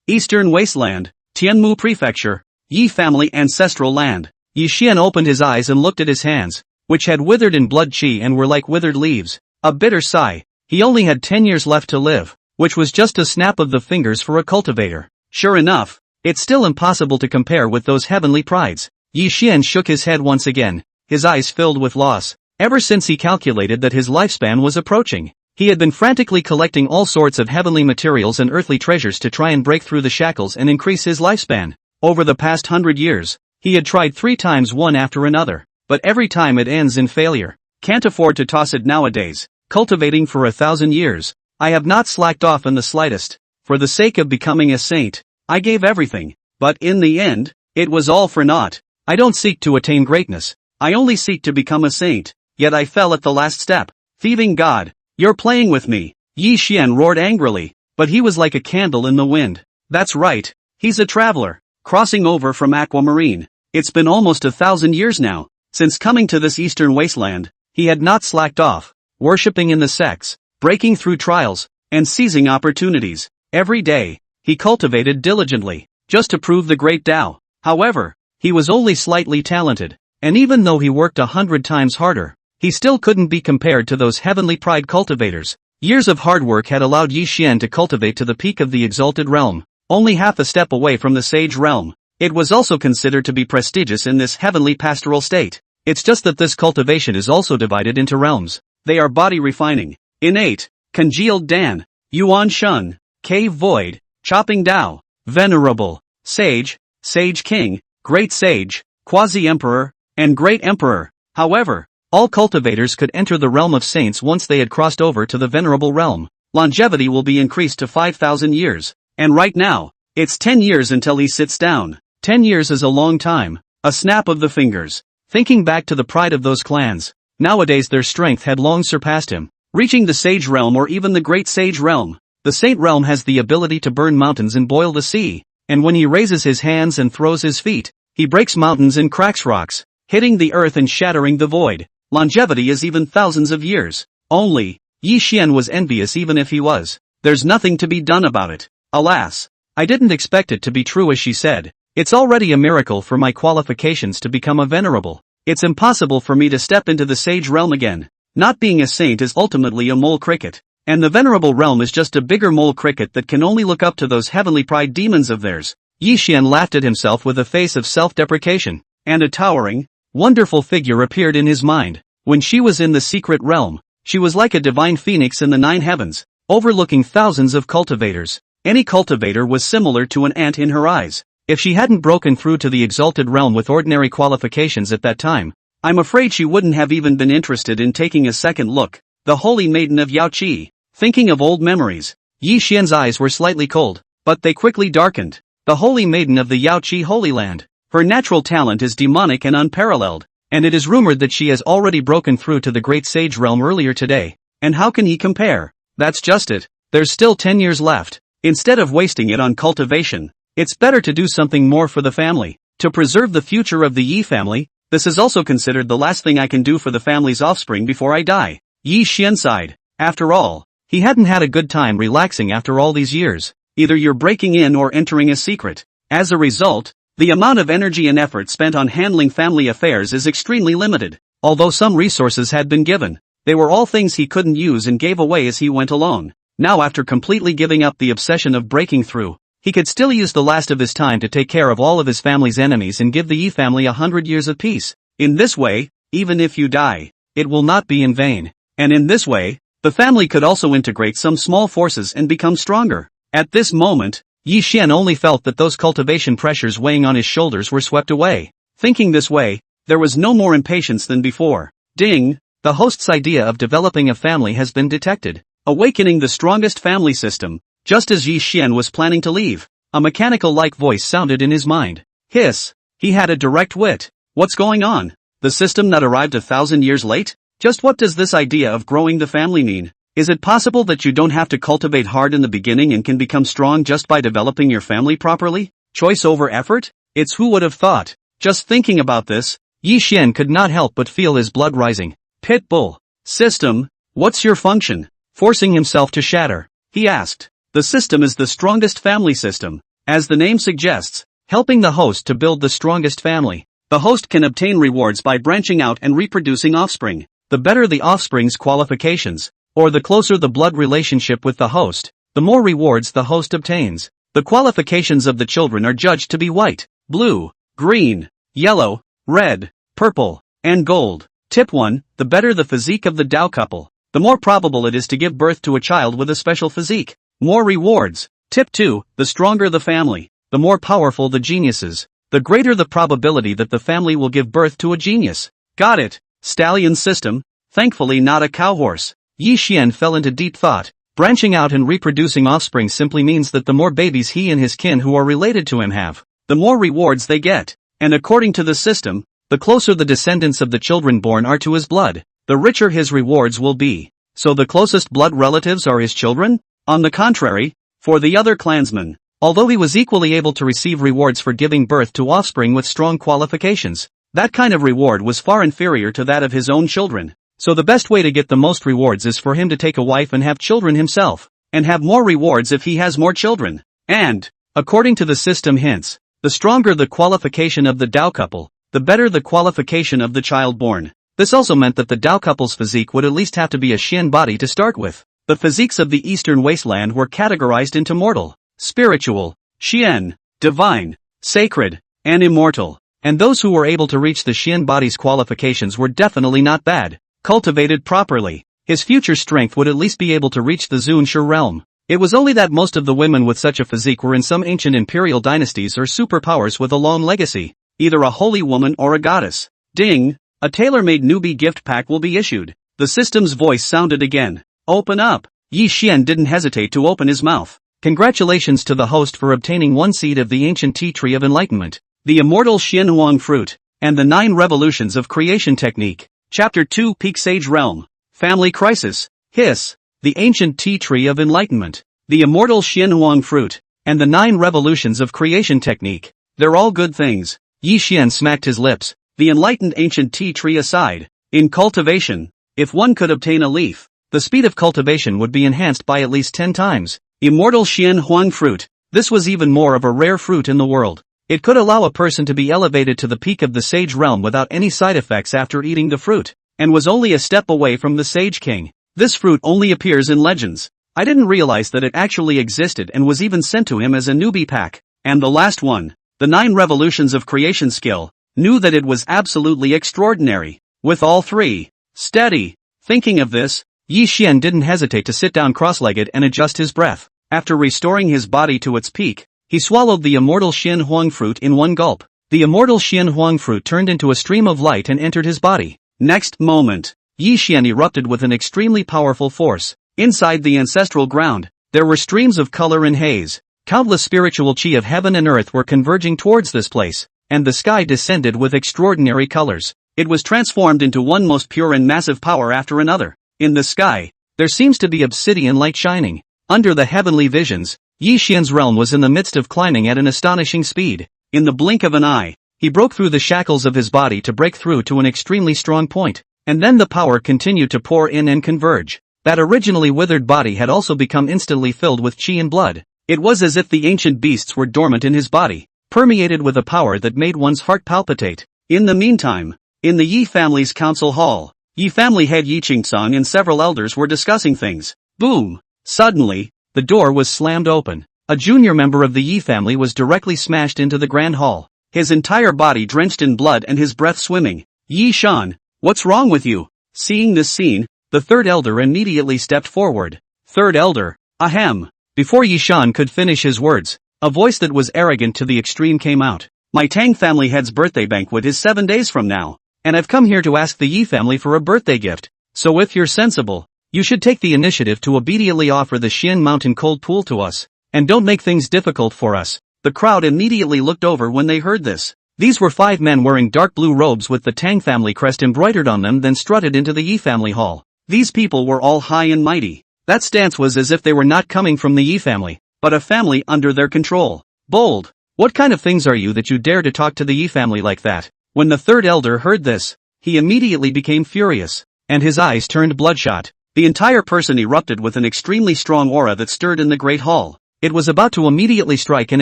Eastern Wasteland, Tianmu Prefecture, Yi family ancestral land. Yi Xian opened his eyes and looked at his hands, which had withered in blood qi and were like withered leaves. A bitter sigh. He only had 10 years left to live, which was just a snap of the fingers for a cultivator. Sure enough, it's still impossible to compare with those heavenly prides. Yi Xian shook his head once again, his eyes filled with loss. Ever since he calculated that his lifespan was approaching, he had been frantically collecting all sorts of heavenly materials and earthly treasures to try and break through the shackles and increase his lifespan. Over the past 100 years, he had tried 3 times one after another, but every time it ends in failure. Can't afford to toss it nowadays. Cultivating for 1,000 years. I have not slacked off in the slightest. For the sake of becoming a saint, I gave everything. But in the end, it was all for naught. I don't seek to attain greatness. I only seek to become a saint. Yet I fell at the last step. Thieving God, you're playing with me. Yi Xian roared angrily, but he was like a candle in the wind. That's right. He's a traveler, crossing over from Aquamarine. It's been almost 1,000 years now, since coming to this eastern wasteland. He had not slacked off, worshipping in the sects, breaking through trials, and seizing opportunities. Every day, he cultivated diligently, just to prove the great Tao. However, he was only slightly talented, and even though he worked 100 times harder, he still couldn't be compared to those heavenly pride cultivators. Years of hard work had allowed Yi Xian to cultivate to the peak of the exalted realm, only half a step away from the sage realm. It was also considered to be prestigious in this heavenly pastoral state. It's just that this cultivation is also divided into realms. They are body refining, innate, congealed Dan, Yuan Shun, cave void, chopping Dao, venerable, sage, sage king, great sage, quasi-emperor, and great emperor. However, all cultivators could enter the realm of saints once they had crossed over to the venerable realm. Longevity will be increased to 5,000 years. And right now, it's 10 years until he sits down. 10 years is a long time. A snap of the fingers. Thinking back to the pride of those clans, nowadays their strength had long surpassed him, reaching the sage realm or even the great sage realm. The saint realm has the ability to burn mountains and boil the sea, and when he raises his hands and throws his feet, he breaks mountains and cracks rocks, hitting the earth and shattering the void. Longevity is even thousands of years. Only, Yi Xian was envious even if he was. There's nothing to be done about it. Alas, I didn't expect it to be true as she said. It's already a miracle for my qualifications to become a venerable. It's impossible for me to step into the sage realm again. Not being a saint is ultimately a mole cricket. And the venerable realm is just a bigger mole cricket that can only look up to those heavenly pride demons of theirs. Yi Xian laughed at himself with a face of self-deprecation, and a towering, wonderful figure appeared in his mind. When she was in the secret realm, she was like a divine phoenix in the 9 heavens, overlooking thousands of cultivators. Any cultivator was similar to an ant in her eyes. If she hadn't broken through to the exalted realm with ordinary qualifications at that time, I'm afraid she wouldn't have even been interested in taking a second look. The holy maiden of Yaoqi. Thinking of old memories, Yi Xian's eyes were slightly cold, but they quickly darkened. The holy maiden of the Yaoqi Holy Land. Her natural talent is demonic and unparalleled, and it is rumored that she has already broken through to the great sage realm earlier today. And how can he compare? That's just it. There's still 10 years left. Instead of wasting it on cultivation, it's better to do something more for the family. To preserve the future of the Yi family, this is also considered the last thing I can do for the family's offspring before I die. Yi Xian sighed. After all, he hadn't had a good time relaxing after all these years. Either you're breaking in or entering a secret. As a result, the amount of energy and effort spent on handling family affairs is extremely limited. Although some resources had been given, they were all things he couldn't use and gave away as he went along. Now after completely giving up the obsession of breaking through, he could still use the last of his time to take care of all of his family's enemies and give the Yi family 100 years of peace. In this way, even if you die, it will not be in vain. And in this way, the family could also integrate some small forces and become stronger. At this moment, Yi Xian only felt that those cultivation pressures weighing on his shoulders were swept away. Thinking this way, there was no more impatience than before. Ding! The host's idea of developing a family has been detected. Awakening the strongest family system. Just as Yi Xian was planning to leave, a mechanical-like voice sounded in his mind. Hiss! He had a direct wit. What's going on? The system that arrived 1,000 years late? Just what does this idea of growing the family mean? Is it possible that you don't have to cultivate hard in the beginning and can become strong just by developing your family properly? Choice over effort? It's who would have thought. Just thinking about this, Yi Xian could not help but feel his blood rising. Pit bull. System, what's your function? Forcing himself to shatter, he asked. The system is the strongest family system. As the name suggests, helping the host to build the strongest family. The host can obtain rewards by branching out and reproducing offspring. The better the offspring's qualifications, or the closer the blood relationship with the host, the more rewards the host obtains. The qualifications of the children are judged to be white, blue, green, yellow, red, purple, and gold. Tip 1. The better the physique of the Tao couple, the more probable it is to give birth to a child with a special physique. More rewards. Tip 2. The stronger the family, the more powerful the geniuses, the greater the probability that the family will give birth to a genius. Got it. Stallion system? Thankfully not a cowhorse. Yi Xian fell into deep thought. Branching out and reproducing offspring simply means that the more babies he and his kin who are related to him have, the more rewards they get. And according to the system, the closer the descendants of the children born are to his blood, the richer his rewards will be. So the closest blood relatives are his children? On the contrary, for the other clansmen, although he was equally able to receive rewards for giving birth to offspring with strong qualifications, that kind of reward was far inferior to that of his own children. So the best way to get the most rewards is for him to take a wife and have children himself, and have more rewards if he has more children. And, according to the system hints, the stronger the qualification of the Tao couple, the better the qualification of the child born. This also meant that the Tao couple's physique would at least have to be a Xian body to start with. The physiques of the Eastern Wasteland were categorized into mortal, spiritual, Xian, divine, sacred, and immortal. And those who were able to reach the Xian body's qualifications were definitely not bad. Cultivated properly, his future strength would at least be able to reach the Xuan realm. It was only that most of the women with such a physique were in some ancient imperial dynasties or superpowers with a long legacy, either a holy woman or a goddess. Ding! A tailor-made newbie gift pack will be issued. The system's voice sounded again. Open up! Yi Xian didn't hesitate to open his mouth. Congratulations to the host for obtaining one seed of the ancient tea tree of enlightenment, the immortal Xianhuang fruit, and the 9 revolutions of creation technique. Chapter 2 Peak Sage Realm. Family Crisis. Hiss. The ancient tea tree of enlightenment, the immortal Xianhuang fruit, and the 9 revolutions of creation technique. They're all good things. Yi Xian smacked his lips. The enlightened ancient tea tree aside. In cultivation, if one could obtain a leaf, the speed of cultivation would be enhanced by at least 10 times. Immortal Xianhuang fruit. This was even more of a rare fruit in the world. It could allow a person to be elevated to the peak of the sage realm without any side effects after eating the fruit, and was only a step away from the Sage King. This fruit only appears in legends. I didn't realize that it actually existed and was even sent to him as a newbie pack. And the last one, the 9 revolutions of creation skill, knew that it was absolutely extraordinary. With all 3, steady. Thinking of this, Yi Xian didn't hesitate to sit down cross-legged and adjust his breath. After restoring his body to its peak, he swallowed the immortal Xianhuang fruit in one gulp. The immortal Xianhuang fruit turned into a stream of light and entered his body. Next moment, Yi Xian erupted with an extremely powerful force. Inside the ancestral ground, there were streams of color and haze. Countless spiritual chi of heaven and earth were converging towards this place, and the sky descended with extraordinary colors. It was transformed into one most pure and massive power after another. In the sky, there seems to be obsidian light shining. Under the heavenly visions, Yi Xian's realm was in the midst of climbing at an astonishing speed. In the blink of an eye, he broke through the shackles of his body to break through to an extremely strong point, and then the power continued to pour in and converge. That originally withered body had also become instantly filled with chi and blood. It was as if the ancient beasts were dormant in his body, permeated with a power that made one's heart palpitate. In the meantime, in the Yi family's council hall, Yi family head Yi Qingsong and several elders were discussing things. Boom! Suddenly, the door was slammed open. A junior member of the Yi family was directly smashed into the grand hall, his entire body drenched in blood and his breath swimming. Yi Shan, what's wrong with you? Seeing this scene, the third elder immediately stepped forward. Third elder, ahem. Before Yi Shan could finish his words, a voice that was arrogant to the extreme came out. My Tang family head's birthday banquet is 7 days from now, and I've come here to ask the Yi family for a birthday gift. So if you're sensible, you should take the initiative to obediently offer the Xian Mountain cold pool to us, and don't make things difficult for us. The crowd immediately looked over when they heard this. These were 5 men wearing dark blue robes with the Tang family crest embroidered on them, then strutted into the Yi family hall. These people were all high and mighty. That stance was as if they were not coming from the Yi family, but a family under their control. Bold. What kind of things are you that you dare to talk to the Yi family like that? When the third elder heard this, he immediately became furious, and his eyes turned bloodshot. The entire person erupted with an extremely strong aura that stirred in the great hall. It was about to immediately strike and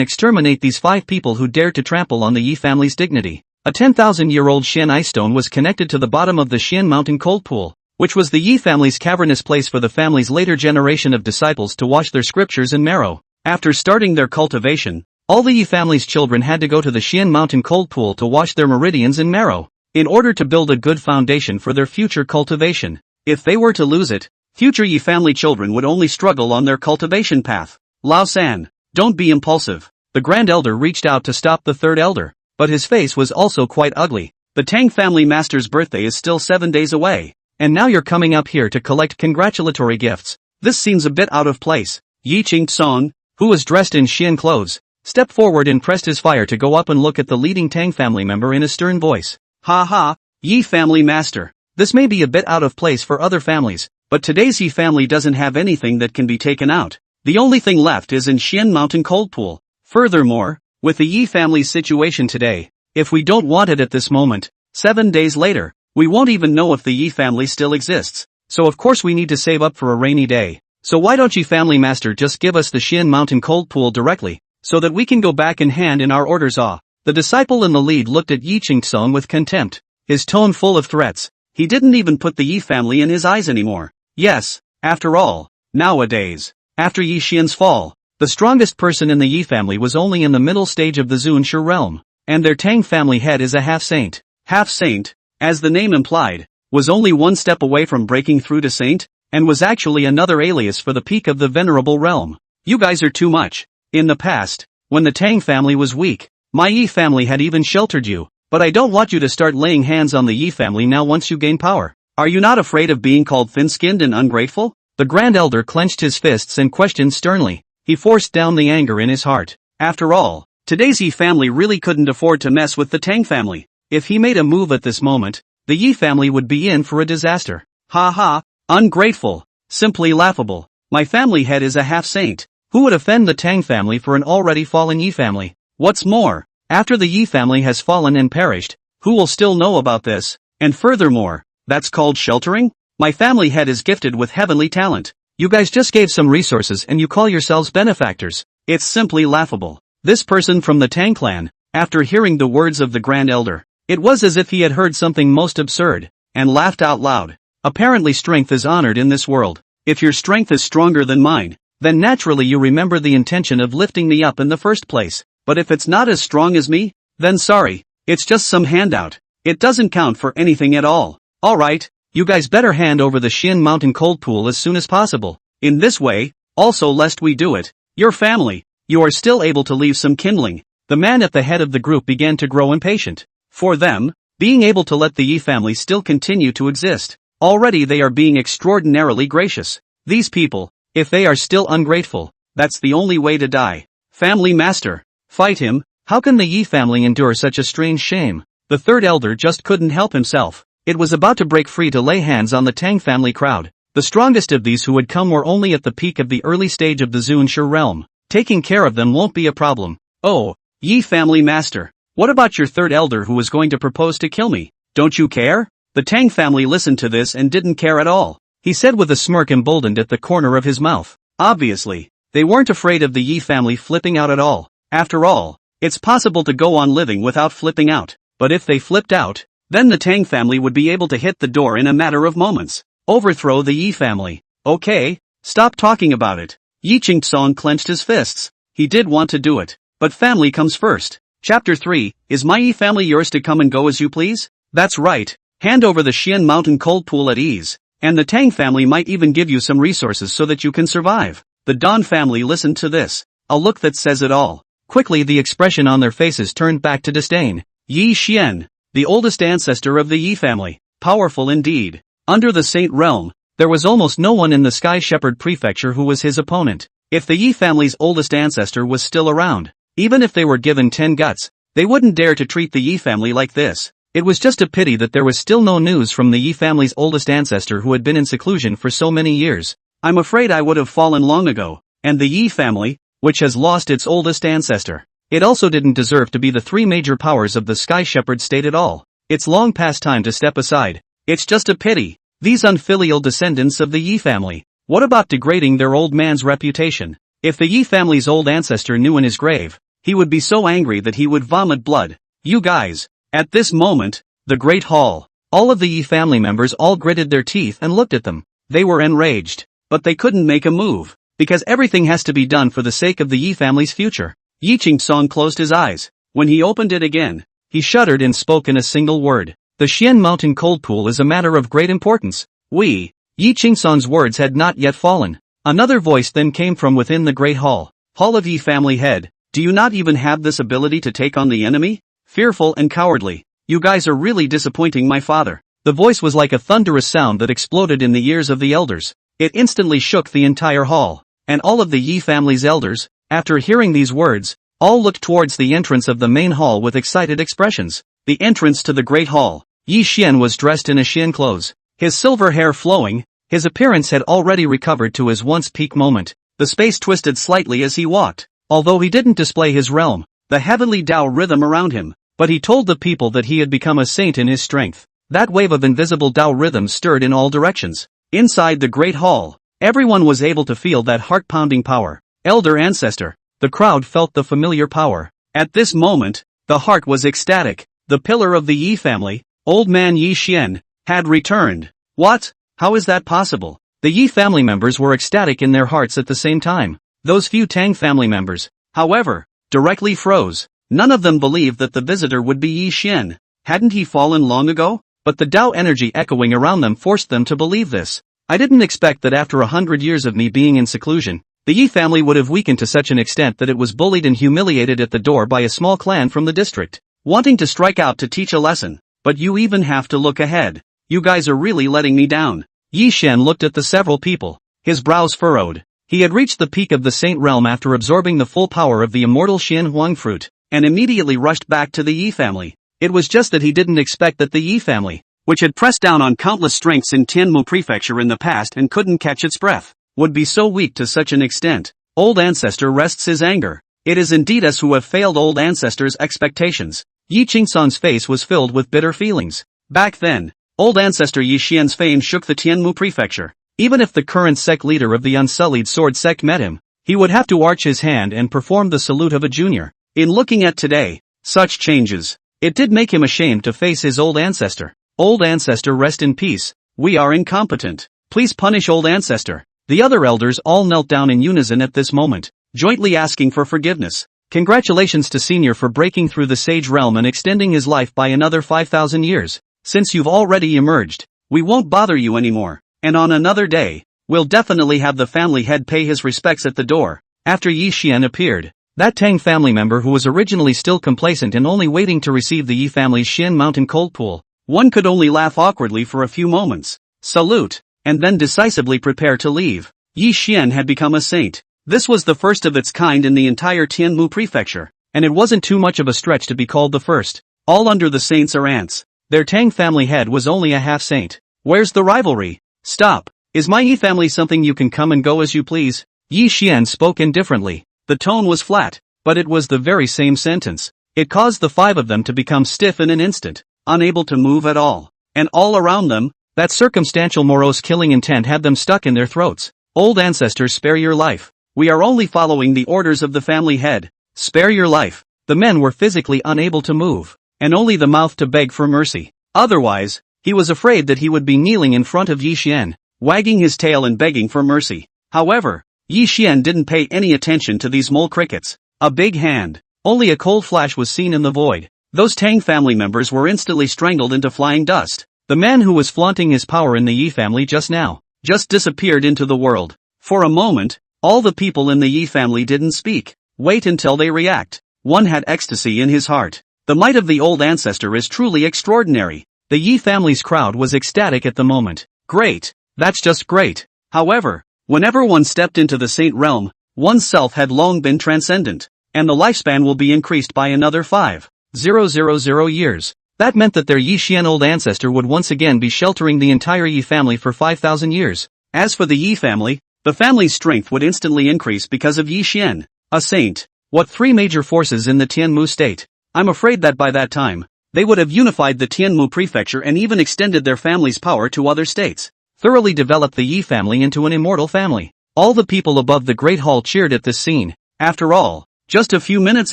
exterminate these 5 people who dared to trample on the Yi family's dignity. A 10,000-year-old Xian ice stone was connected to the bottom of the Xian mountain cold pool, which was the Yi family's cavernous place for the family's later generation of disciples to wash their scriptures in marrow. After starting their cultivation, all the Yi family's children had to go to the Xian mountain cold pool to wash their meridians in marrow, in order to build a good foundation for their future cultivation. If they were to lose it, future Yi family children would only struggle on their cultivation path. Lao San, don't be impulsive. The Grand Elder reached out to stop the Third Elder, but his face was also quite ugly. The Tang family master's birthday is still 7 days away, and now you're coming up here to collect congratulatory gifts. This seems a bit out of place. Yi Qingtsong, who was dressed in Xian clothes, stepped forward and pressed his fire to go up and look at the leading Tang family member in a stern voice. Ha ha, Yi family master. This may be a bit out of place for other families, but today's Yi family doesn't have anything that can be taken out. The only thing left is in Xian Mountain Cold Pool. Furthermore, with the Yi family's situation today, if we don't want it at this moment, 7 days later, we won't even know if the Yi family still exists. So of course we need to save up for a rainy day. So why don't Yi family master just give us the Xian Mountain Cold Pool directly, so that we can go back and hand in our orders? The disciple in the lead looked at Yi Qingtsong with contempt, his tone full of threats. He didn't even put the Yi family in his eyes anymore. Yes, after all, nowadays, after Yi Xian's fall, the strongest person in the Yi family was only in the middle stage of the Zunshi realm, and their Tang family head is a half-saint. Half-saint, as the name implied, was only one step away from breaking through to saint, and was actually another alias for the peak of the venerable realm. You guys are too much. In the past, when the Tang family was weak, my Yi family had even sheltered you, but I don't want you to start laying hands on the Yi family now once you gain power. Are you not afraid of being called thin-skinned and ungrateful? The Grand Elder clenched his fists and questioned sternly. He forced down the anger in his heart. After all, today's Yi family really couldn't afford to mess with the Tang family. If he made a move at this moment, the Yi family would be in for a disaster. Ha ha, ungrateful, simply laughable. My family head is a half-saint. Who would offend the Tang family for an already fallen Yi family? What's more, after the Yi family has fallen and perished, who will still know about this? And furthermore, that's called sheltering? My family head is gifted with heavenly talent. You guys just gave some resources and you call yourselves benefactors. It's simply laughable. This person from the Tang clan, after hearing the words of the Grand Elder, it was as if he had heard something most absurd, and laughed out loud. Apparently strength is honored in this world. If your strength is stronger than mine, then naturally you remember the intention of lifting me up in the first place. But if it's not as strong as me, then sorry, it's just some handout. It doesn't count for anything at all. Alright, you guys better hand over the Xian Mountain Cold Pool as soon as possible. In this way, also lest we do it, your family, you are still able to leave some kindling. The man at the head of the group began to grow impatient. For them, being able to let the Yi family still continue to exist. Already they are being extraordinarily gracious. These people, if they are still ungrateful, that's the only way to die. Family master, fight him. How can the Yi family endure such a strange shame? The Third Elder just couldn't help himself. It was about to break free to lay hands on the Tang family crowd. The strongest of these who had come were only at the peak of the early stage of the Zunshi realm. Taking care of them won't be a problem. Oh, Yi family master, what about your Third Elder who was going to propose to kill me? Don't you care? The Tang family listened to this and didn't care at all. He said with a smirk emboldened at the corner of his mouth. Obviously, they weren't afraid of the Yi family flipping out at all. After all, it's possible to go on living without flipping out. But if they flipped out, then the Tang family would be able to hit the door in a matter of moments. Overthrow the Yi family. Okay, stop talking about it. Yi Qingtsong clenched his fists. He did want to do it, but family comes first. Chapter 3, is my Yi family yours to come and go as you please? That's right, hand over the Xian Mountain Cold Pool at ease, and the Tang family might even give you some resources so that you can survive. The Don family listened to this, a look that says it all. Quickly the expression on their faces turned back to disdain. Yi Xian, the oldest ancestor of the Yi family, powerful indeed. Under the Saint realm, there was almost no one in the Sky Shepherd prefecture who was his opponent. If the Yi family's oldest ancestor was still around, even if they were given 10 guts, they wouldn't dare to treat the Yi family like this. It was just a pity that there was still no news from the Yi family's oldest ancestor who had been in seclusion for so many years. I'm afraid I would have fallen long ago, and the Yi family, which has lost its oldest ancestor, it also didn't deserve to be the three major powers of the Sky Shepherd state at all. It's long past time to step aside. It's just a pity. These unfilial descendants of the Yi family. What about degrading their old man's reputation? If the Yi family's old ancestor knew in his grave, he would be so angry that he would vomit blood. You guys. At this moment, the Great Hall. All of the Yi family members all gritted their teeth and looked at them. They were enraged. But they couldn't make a move. Because everything has to be done for the sake of the Yi family's future. Yi Qingsong closed his eyes. When he opened it again, he shuddered and spoke in a single word. The Xian Mountain Cold Pool is a matter of great importance. Yi Qingsong's words had not yet fallen. Another voice then came from within the Great Hall. Hall of Yi family head, do you not even have this ability to take on the enemy? Fearful and cowardly. You guys are really disappointing my father. The voice was like a thunderous sound that exploded in the ears of the elders. It instantly shook the entire hall. And all of the Yi family's elders, after hearing these words, all looked towards the entrance of the main hall with excited expressions. The entrance to the Great Hall. Yi Xian was dressed in a Xian clothes. His silver hair flowing, his appearance had already recovered to his once peak moment. The space twisted slightly as he walked. Although he didn't display his realm, the heavenly Tao rhythm around him, but he told the people that he had become a saint in his strength. That wave of invisible Tao rhythm stirred in all directions. Inside the Great Hall, everyone was able to feel that heart-pounding power. Elder ancestor. The crowd felt the familiar power. At this moment, the heart was ecstatic. The pillar of the Yi family, old man Yi Xian, had returned. What? How is that possible? The Yi family members were ecstatic in their hearts at the same time. Those few Tang family members, however, directly froze. None of them believed that the visitor would be Yi Xian. Hadn't he fallen long ago? But the Tao energy echoing around them forced them to believe this. I didn't expect that after 100 years of me being in seclusion, the Yi family would have weakened to such an extent that it was bullied and humiliated at the door by a small clan from the district, wanting to strike out to teach a lesson. But you even have to look ahead. You guys are really letting me down. Yi Xian looked at the several people. His brows furrowed. He had reached the peak of the Saint Realm after absorbing the full power of the immortal Xian Huang fruit, and immediately rushed back to the Yi family. It was just that he didn't expect that the Yi family, which had pressed down on countless strengths in Tianmu Prefecture in the past and couldn't catch its breath, would be so weak to such an extent. Old ancestor rests his anger. It is indeed us who have failed old ancestor's expectations. Yi Qingsong's face was filled with bitter feelings. Back then, old ancestor Yi Xian's fame shook the Tianmu Prefecture. Even if the current sect leader of the Unsullied Sword sect met him, he would have to arch his hand and perform the salute of a junior. In looking at today, such changes, it did make him ashamed to face his old ancestor. Old ancestor, rest in peace. We are incompetent. Please punish old ancestor. The other elders all knelt down in unison at this moment, jointly asking for forgiveness. Congratulations to Senior for breaking through the Sage Realm and extending his life by another 5,000 years. Since you've already emerged, we won't bother you anymore. And on another day, we'll definitely have the family head pay his respects at the door. After Yi Xian appeared, that Tang family member who was originally still complacent and only waiting to receive the Yi family's Xian Mountain Cold Pool, one could only laugh awkwardly for a few moments, salute, and then decisively prepare to leave. Yi Xian had become a saint. This was the first of its kind in the entire Tianmu Prefecture, and it wasn't too much of a stretch to be called the first. All under the saints are ants. Their Tang family head was only a half-saint. Where's the rivalry? Stop. Is my Yi family something you can come and go as you please? Yi Xian spoke indifferently. The tone was flat, but it was the very same sentence. It caused the five of them to become stiff in an instant, unable to move at all. And all around them, that circumstantial morose killing intent had them stuck in their throats. Old ancestors, spare your life. We are only following the orders of the family head. Spare your life. The men were physically unable to move, and only the mouth to beg for mercy. Otherwise, he was afraid that he would be kneeling in front of Yi Xian, wagging his tail and begging for mercy. However, Yi Xian didn't pay any attention to these mole crickets. A big hand. Only a cold flash was seen in the void. Those Tang family members were instantly strangled into flying dust. The man who was flaunting his power in the Yi family just now, just disappeared into the world. For a moment, all the people in the Yi family didn't speak. Wait until they react. One had ecstasy in his heart. The might of the old ancestor is truly extraordinary. The Yi family's crowd was ecstatic at the moment. Great. That's just great. However, whenever one stepped into the saint realm, one's self had long been transcendent, and the lifespan will be increased by another 5,000 years. That meant that their Yi Xian old ancestor would once again be sheltering the entire Yi family for 5,000 years. As for the Yi family, the family's strength would instantly increase because of Yi Xian, a saint. What three major forces in the Tianmu state? I'm afraid that by that time, they would have unified the Tianmu prefecture and even extended their family's power to other states. Thoroughly developed the Yi family into an immortal family. All the people above the Great Hall cheered at this scene. After all, just a few minutes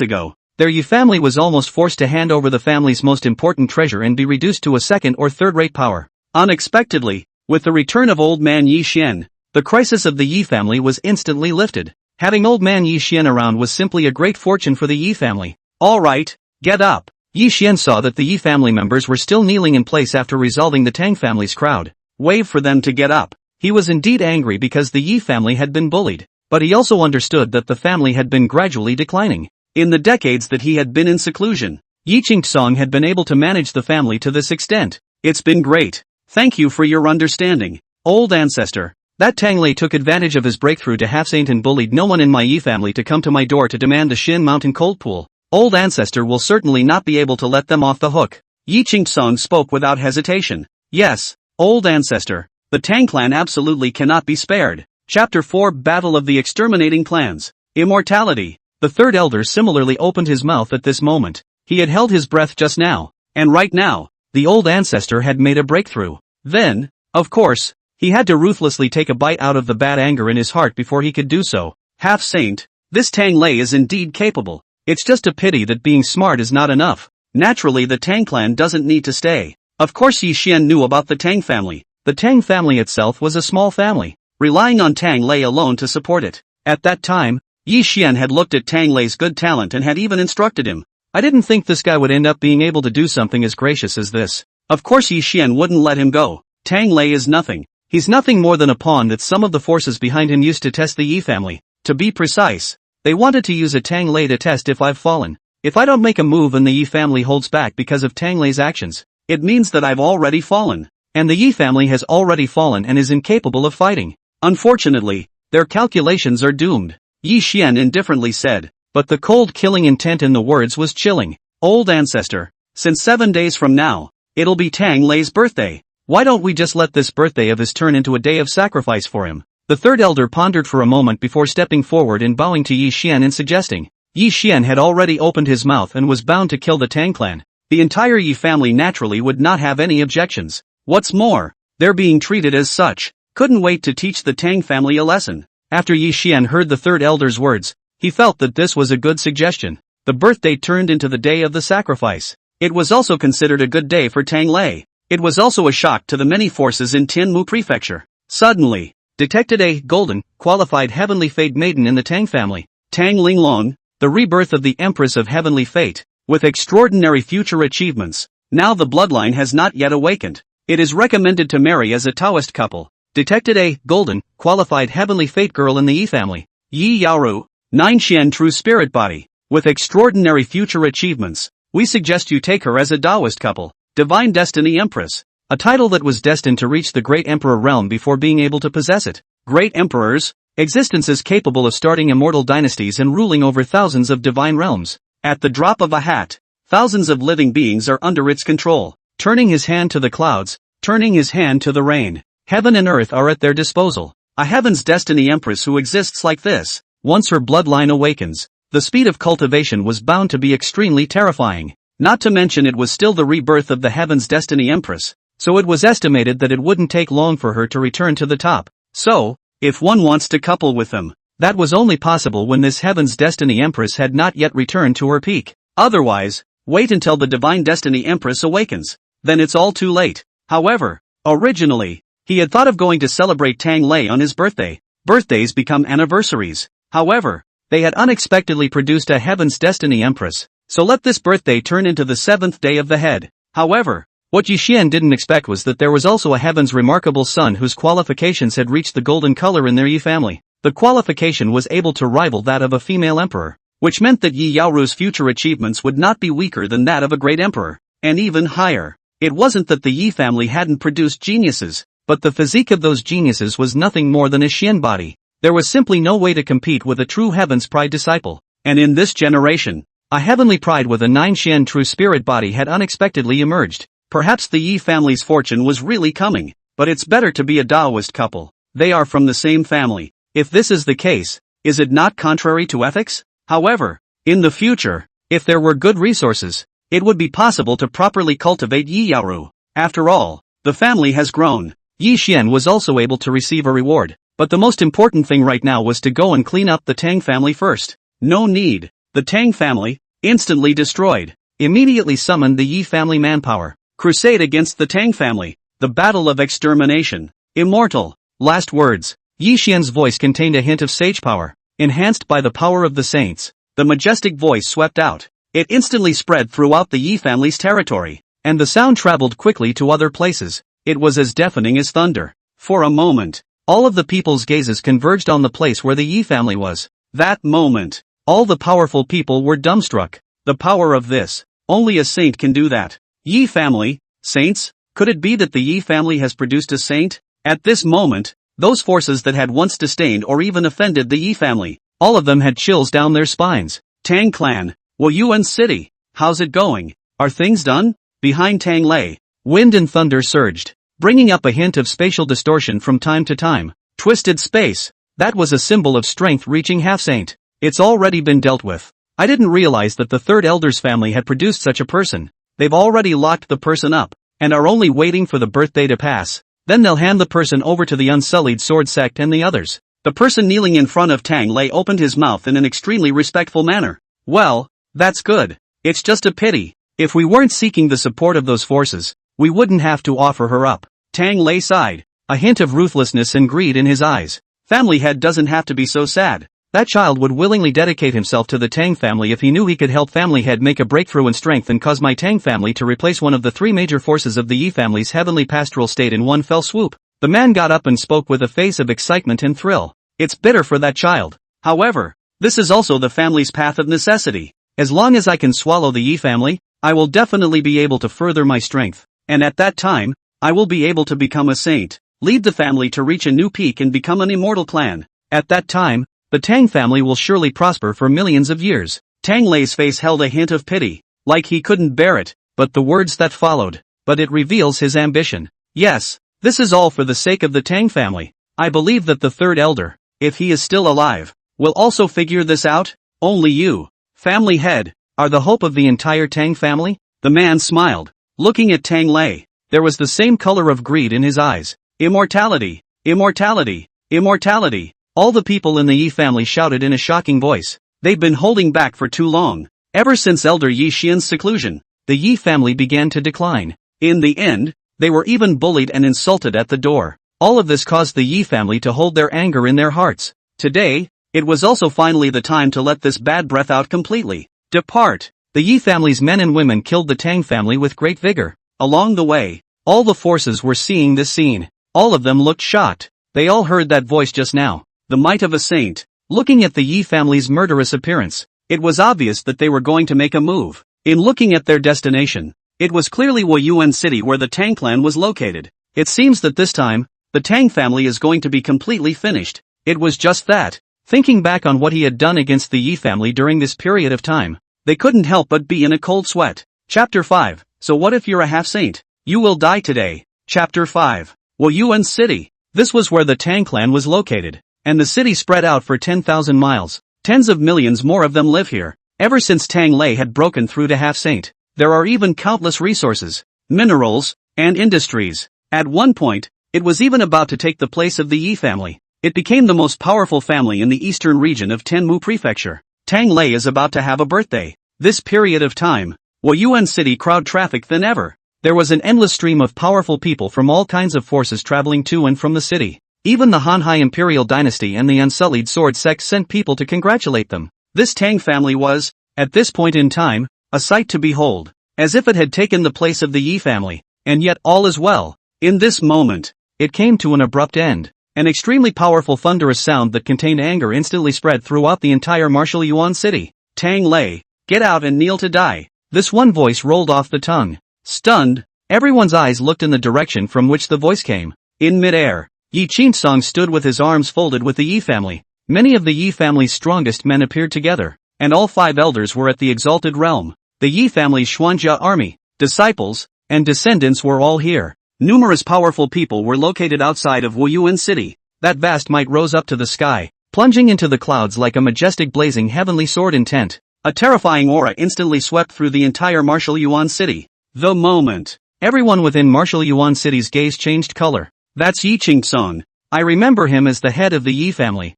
ago, their Yi family was almost forced to hand over the family's most important treasure and be reduced to a second or third-rate power. Unexpectedly, with the return of old man Yi Xian, the crisis of the Yi family was instantly lifted. Having old man Yi Xian around was simply a great fortune for the Yi family. Alright, get up. Yi Xian saw that the Yi family members were still kneeling in place after resolving the Tang family's crowd. Wave for them to get up. He was indeed angry because the Yi family had been bullied, but he also understood that the family had been gradually declining. In the decades that he had been in seclusion, Yi Qingtsong had been able to manage the family to this extent. It's been great. Thank you for your understanding, old ancestor. That Tang Lei took advantage of his breakthrough to half-saint and bullied no one in my Yi family to come to my door to demand the Xin Mountain cold pool. Old ancestor will certainly not be able to let them off the hook. Yi Qingtsong spoke without hesitation. Yes, old ancestor. The Tang clan absolutely cannot be spared. Chapter 4 Battle of the Exterminating Clans. Immortality. The third elder similarly opened his mouth at this moment. He had held his breath just now, and right now, the old ancestor had made a breakthrough. Then, of course, he had to ruthlessly take a bite out of the bad anger in his heart before he could do so. Half-saint, this Tang Lei is indeed capable. It's just a pity that being smart is not enough. Naturally the Tang clan doesn't need to stay. Of course Yi Xian knew about the Tang family. The Tang family itself was a small family, relying on Tang Lei alone to support it. At that time, Yi Xian had looked at Tang Lei's good talent and had even instructed him. I didn't think this guy would end up being able to do something as gracious as this. Of course Yi Xian wouldn't let him go. Tang Lei is nothing. He's nothing more than a pawn that some of the forces behind him used to test the Yi family. To be precise, they wanted to use a Tang Lei to test if I've fallen. If I don't make a move and the Yi family holds back because of Tang Lei's actions, it means that I've already fallen. And the Yi family has already fallen and is incapable of fighting. Unfortunately, their calculations are doomed. Yi Xian indifferently said, but the cold killing intent in the words was chilling. Old ancestor, since 7 days from now, it'll be Tang Lei's birthday. Why don't we just let this birthday of his turn into a day of sacrifice for him? The third elder pondered for a moment before stepping forward and bowing to Yi Xian and suggesting. Yi Xian had already opened his mouth and was bound to kill the Tang clan. The entire Yi family naturally would not have any objections. What's more, they're being treated as such. Couldn't wait to teach the Tang family a lesson. After Yi Xian heard the third elder's words, he felt that this was a good suggestion. The birthday turned into the day of the sacrifice. It was also considered a good day for Tang Lei. It was also a shock to the many forces in Tianmu Prefecture. Suddenly, detected a golden, qualified heavenly fate maiden in the Tang family, Tang Linglong, the rebirth of the Empress of heavenly fate, with extraordinary future achievements. Now the bloodline has not yet awakened. It is recommended to marry as a Taoist couple. Detected a golden, qualified heavenly fate girl in the Yi family, Yi Yaoru, 9 Xian true spirit body, with extraordinary future achievements. We suggest you take her as a Taoist couple. Divine Destiny Empress, a title that was destined to reach the Great Emperor realm before being able to possess it. Great Emperors, existences capable of starting immortal dynasties and ruling over thousands of divine realms. At the drop of a hat, thousands of living beings are under its control. Turning his hand to the clouds, turning his hand to the rain. Heaven and earth are at their disposal. A Heaven's Destiny Empress who exists like this. Once her bloodline awakens, the speed of cultivation was bound to be extremely terrifying. Not to mention it was still the rebirth of the Heaven's Destiny Empress, so it was estimated that it wouldn't take long for her to return to the top. So, if one wants to couple with them, that was only possible when this Heaven's Destiny Empress had not yet returned to her peak. Otherwise, wait until the Divine Destiny Empress awakens. Then it's all too late. However, originally, he had thought of going to celebrate Tang Lei on his birthday. Birthdays become anniversaries. However, they had unexpectedly produced a Heaven's Destiny Empress, so let this birthday turn into the 7th day of the head. However, what Yi Xian didn't expect was that there was also a Heaven's remarkable son whose qualifications had reached the golden color in their Yi family. The qualification was able to rival that of a female emperor, which meant that Yi Yaoru's future achievements would not be weaker than that of a great emperor, and even higher. It wasn't that the Yi family hadn't produced geniuses, but the physique of those geniuses was nothing more than a Xian body. There was simply no way to compete with a true Heaven's Pride disciple. And in this generation, a heavenly pride with a 9 Xian true spirit body had unexpectedly emerged. Perhaps the Yi family's fortune was really coming, but it's better to be a Taoist couple. They are from the same family. If this is the case, is it not contrary to ethics? However, in the future, if there were good resources, it would be possible to properly cultivate Yi Yaoru. After all, the family has grown. Yi Xian was also able to receive a reward. But the most important thing right now was to go and clean up the Tang family first. No need. The Tang family, instantly destroyed, immediately summoned the Yi family manpower. Crusade against the Tang family. The battle of extermination. Immortal. Last words. Yi Xian's voice contained a hint of sage power, enhanced by the power of the saints. The majestic voice swept out. It instantly spread throughout the Yi family's territory, and the sound traveled quickly to other places. It was as deafening as thunder. For a moment, all of the people's gazes converged on the place where the Yi family was. That moment, all the powerful people were dumbstruck. The power of this. Only a saint can do that. Yi family? Saints? Could it be that the Yi family has produced a saint? At this moment, those forces that had once disdained or even offended the Yi family, all of them had chills down their spines. Tang clan. Wuyuan city. How's it going? Are things done? Behind Tang lay. Wind and thunder surged, bringing up a hint of spatial distortion from time to time. Twisted space. That was a symbol of strength reaching half-saint. It's already been dealt with. I didn't realize that the third elder's family had produced such a person. They've already locked the person up, and are only waiting for the birthday to pass. Then they'll hand the person over to the Unsullied Sword sect and the others. The person kneeling in front of Tang Lei opened his mouth in an extremely respectful manner. Well, that's good. It's just a pity. If we weren't seeking the support of those forces, we wouldn't have to offer her up. Tang Lei sighed, a hint of ruthlessness and greed in his eyes. Family head doesn't have to be so sad. That child would willingly dedicate himself to the Tang family if he knew he could help family head make a breakthrough in strength and cause my Tang family to replace one of the three major forces of the Yi family's heavenly pastoral state in one fell swoop. The man got up and spoke with a face of excitement and thrill. It's bitter for that child. However, this is also the family's path of necessity. As long as I can swallow the Yi family, I will definitely be able to further my strength. And at that time, I will be able to become a saint, lead the family to reach a new peak and become an immortal clan. At that time, the Tang family will surely prosper for millions of years. Tang Lei's face held a hint of pity, like he couldn't bear it, but the words that followed. But it reveals his ambition. Yes, this is all for the sake of the Tang family. I believe that the third elder, if he is still alive, will also figure this out. Only you, family head, are the hope of the entire Tang family? The man smiled, looking at Tang Lei. There was the same color of greed in his eyes. Immortality, immortality, immortality. All the people in the Yi family shouted in a shocking voice. They've been holding back for too long. Ever since Elder Yi Xian's seclusion, the Yi family began to decline. In the end, they were even bullied and insulted at the door. All of this caused the Yi family to hold their anger in their hearts. Today, it was also finally the time to let this bad breath out completely. Depart. The Yi family's men and women killed the Tang family with great vigor. Along the way, all the forces were seeing this scene. All of them looked shocked. They all heard that voice just now. The might of a saint. Looking at the Yi family's murderous appearance, it was obvious that they were going to make a move. In looking at their destination, it was clearly Wuyuan city where the Tang clan was located. It seems that this time, the Tang family is going to be completely finished. It was just that. Thinking back on what he had done against the Yi family during this period of time, they couldn't help but be in a cold sweat. Chapter 5. So what if you're a half-saint? You will die today. Chapter 5. Wuyuan city. This was where the Tang clan was located. And the city spread out for 10,000 miles. Tens of millions more of them live here. Ever since Tang Lei had broken through to half-saint, there are even countless resources, minerals, and industries. At one point, it was even about to take the place of the Yi family. It became the most powerful family in the eastern region of Tianmu Prefecture. Tang Lei is about to have a birthday. This period of time, Wuyuan city crowd trafficked than ever. There was an endless stream of powerful people from all kinds of forces traveling to and from the city. Even the Hanhai Imperial dynasty and the Unsullied Sword sect sent people to congratulate them. This Tang family was, at this point in time, a sight to behold, as if it had taken the place of the Yi family, and yet all is well. In this moment, it came to an abrupt end. An extremely powerful thunderous sound that contained anger instantly spread throughout the entire martial Yuan city. Tang Lei, get out and kneel to die. This one voice rolled off the tongue. Stunned, everyone's eyes looked in the direction from which the voice came. In midair, Yi Qinsong stood with his arms folded with the Yi family. Many of the Yi family's strongest men appeared together, and all 5 elders were at the exalted realm. The Yi family's Xuanjia army, disciples, and descendants were all here. Numerous powerful people were located outside of Wuyuan city. That vast might rose up to the sky, plunging into the clouds like a majestic blazing heavenly sword intent. A terrifying aura instantly swept through the entire martial Yuan city. The moment, everyone within martial Yuan city's gaze changed color. That's Yi Qingsong. I remember him as the head of the Yi family.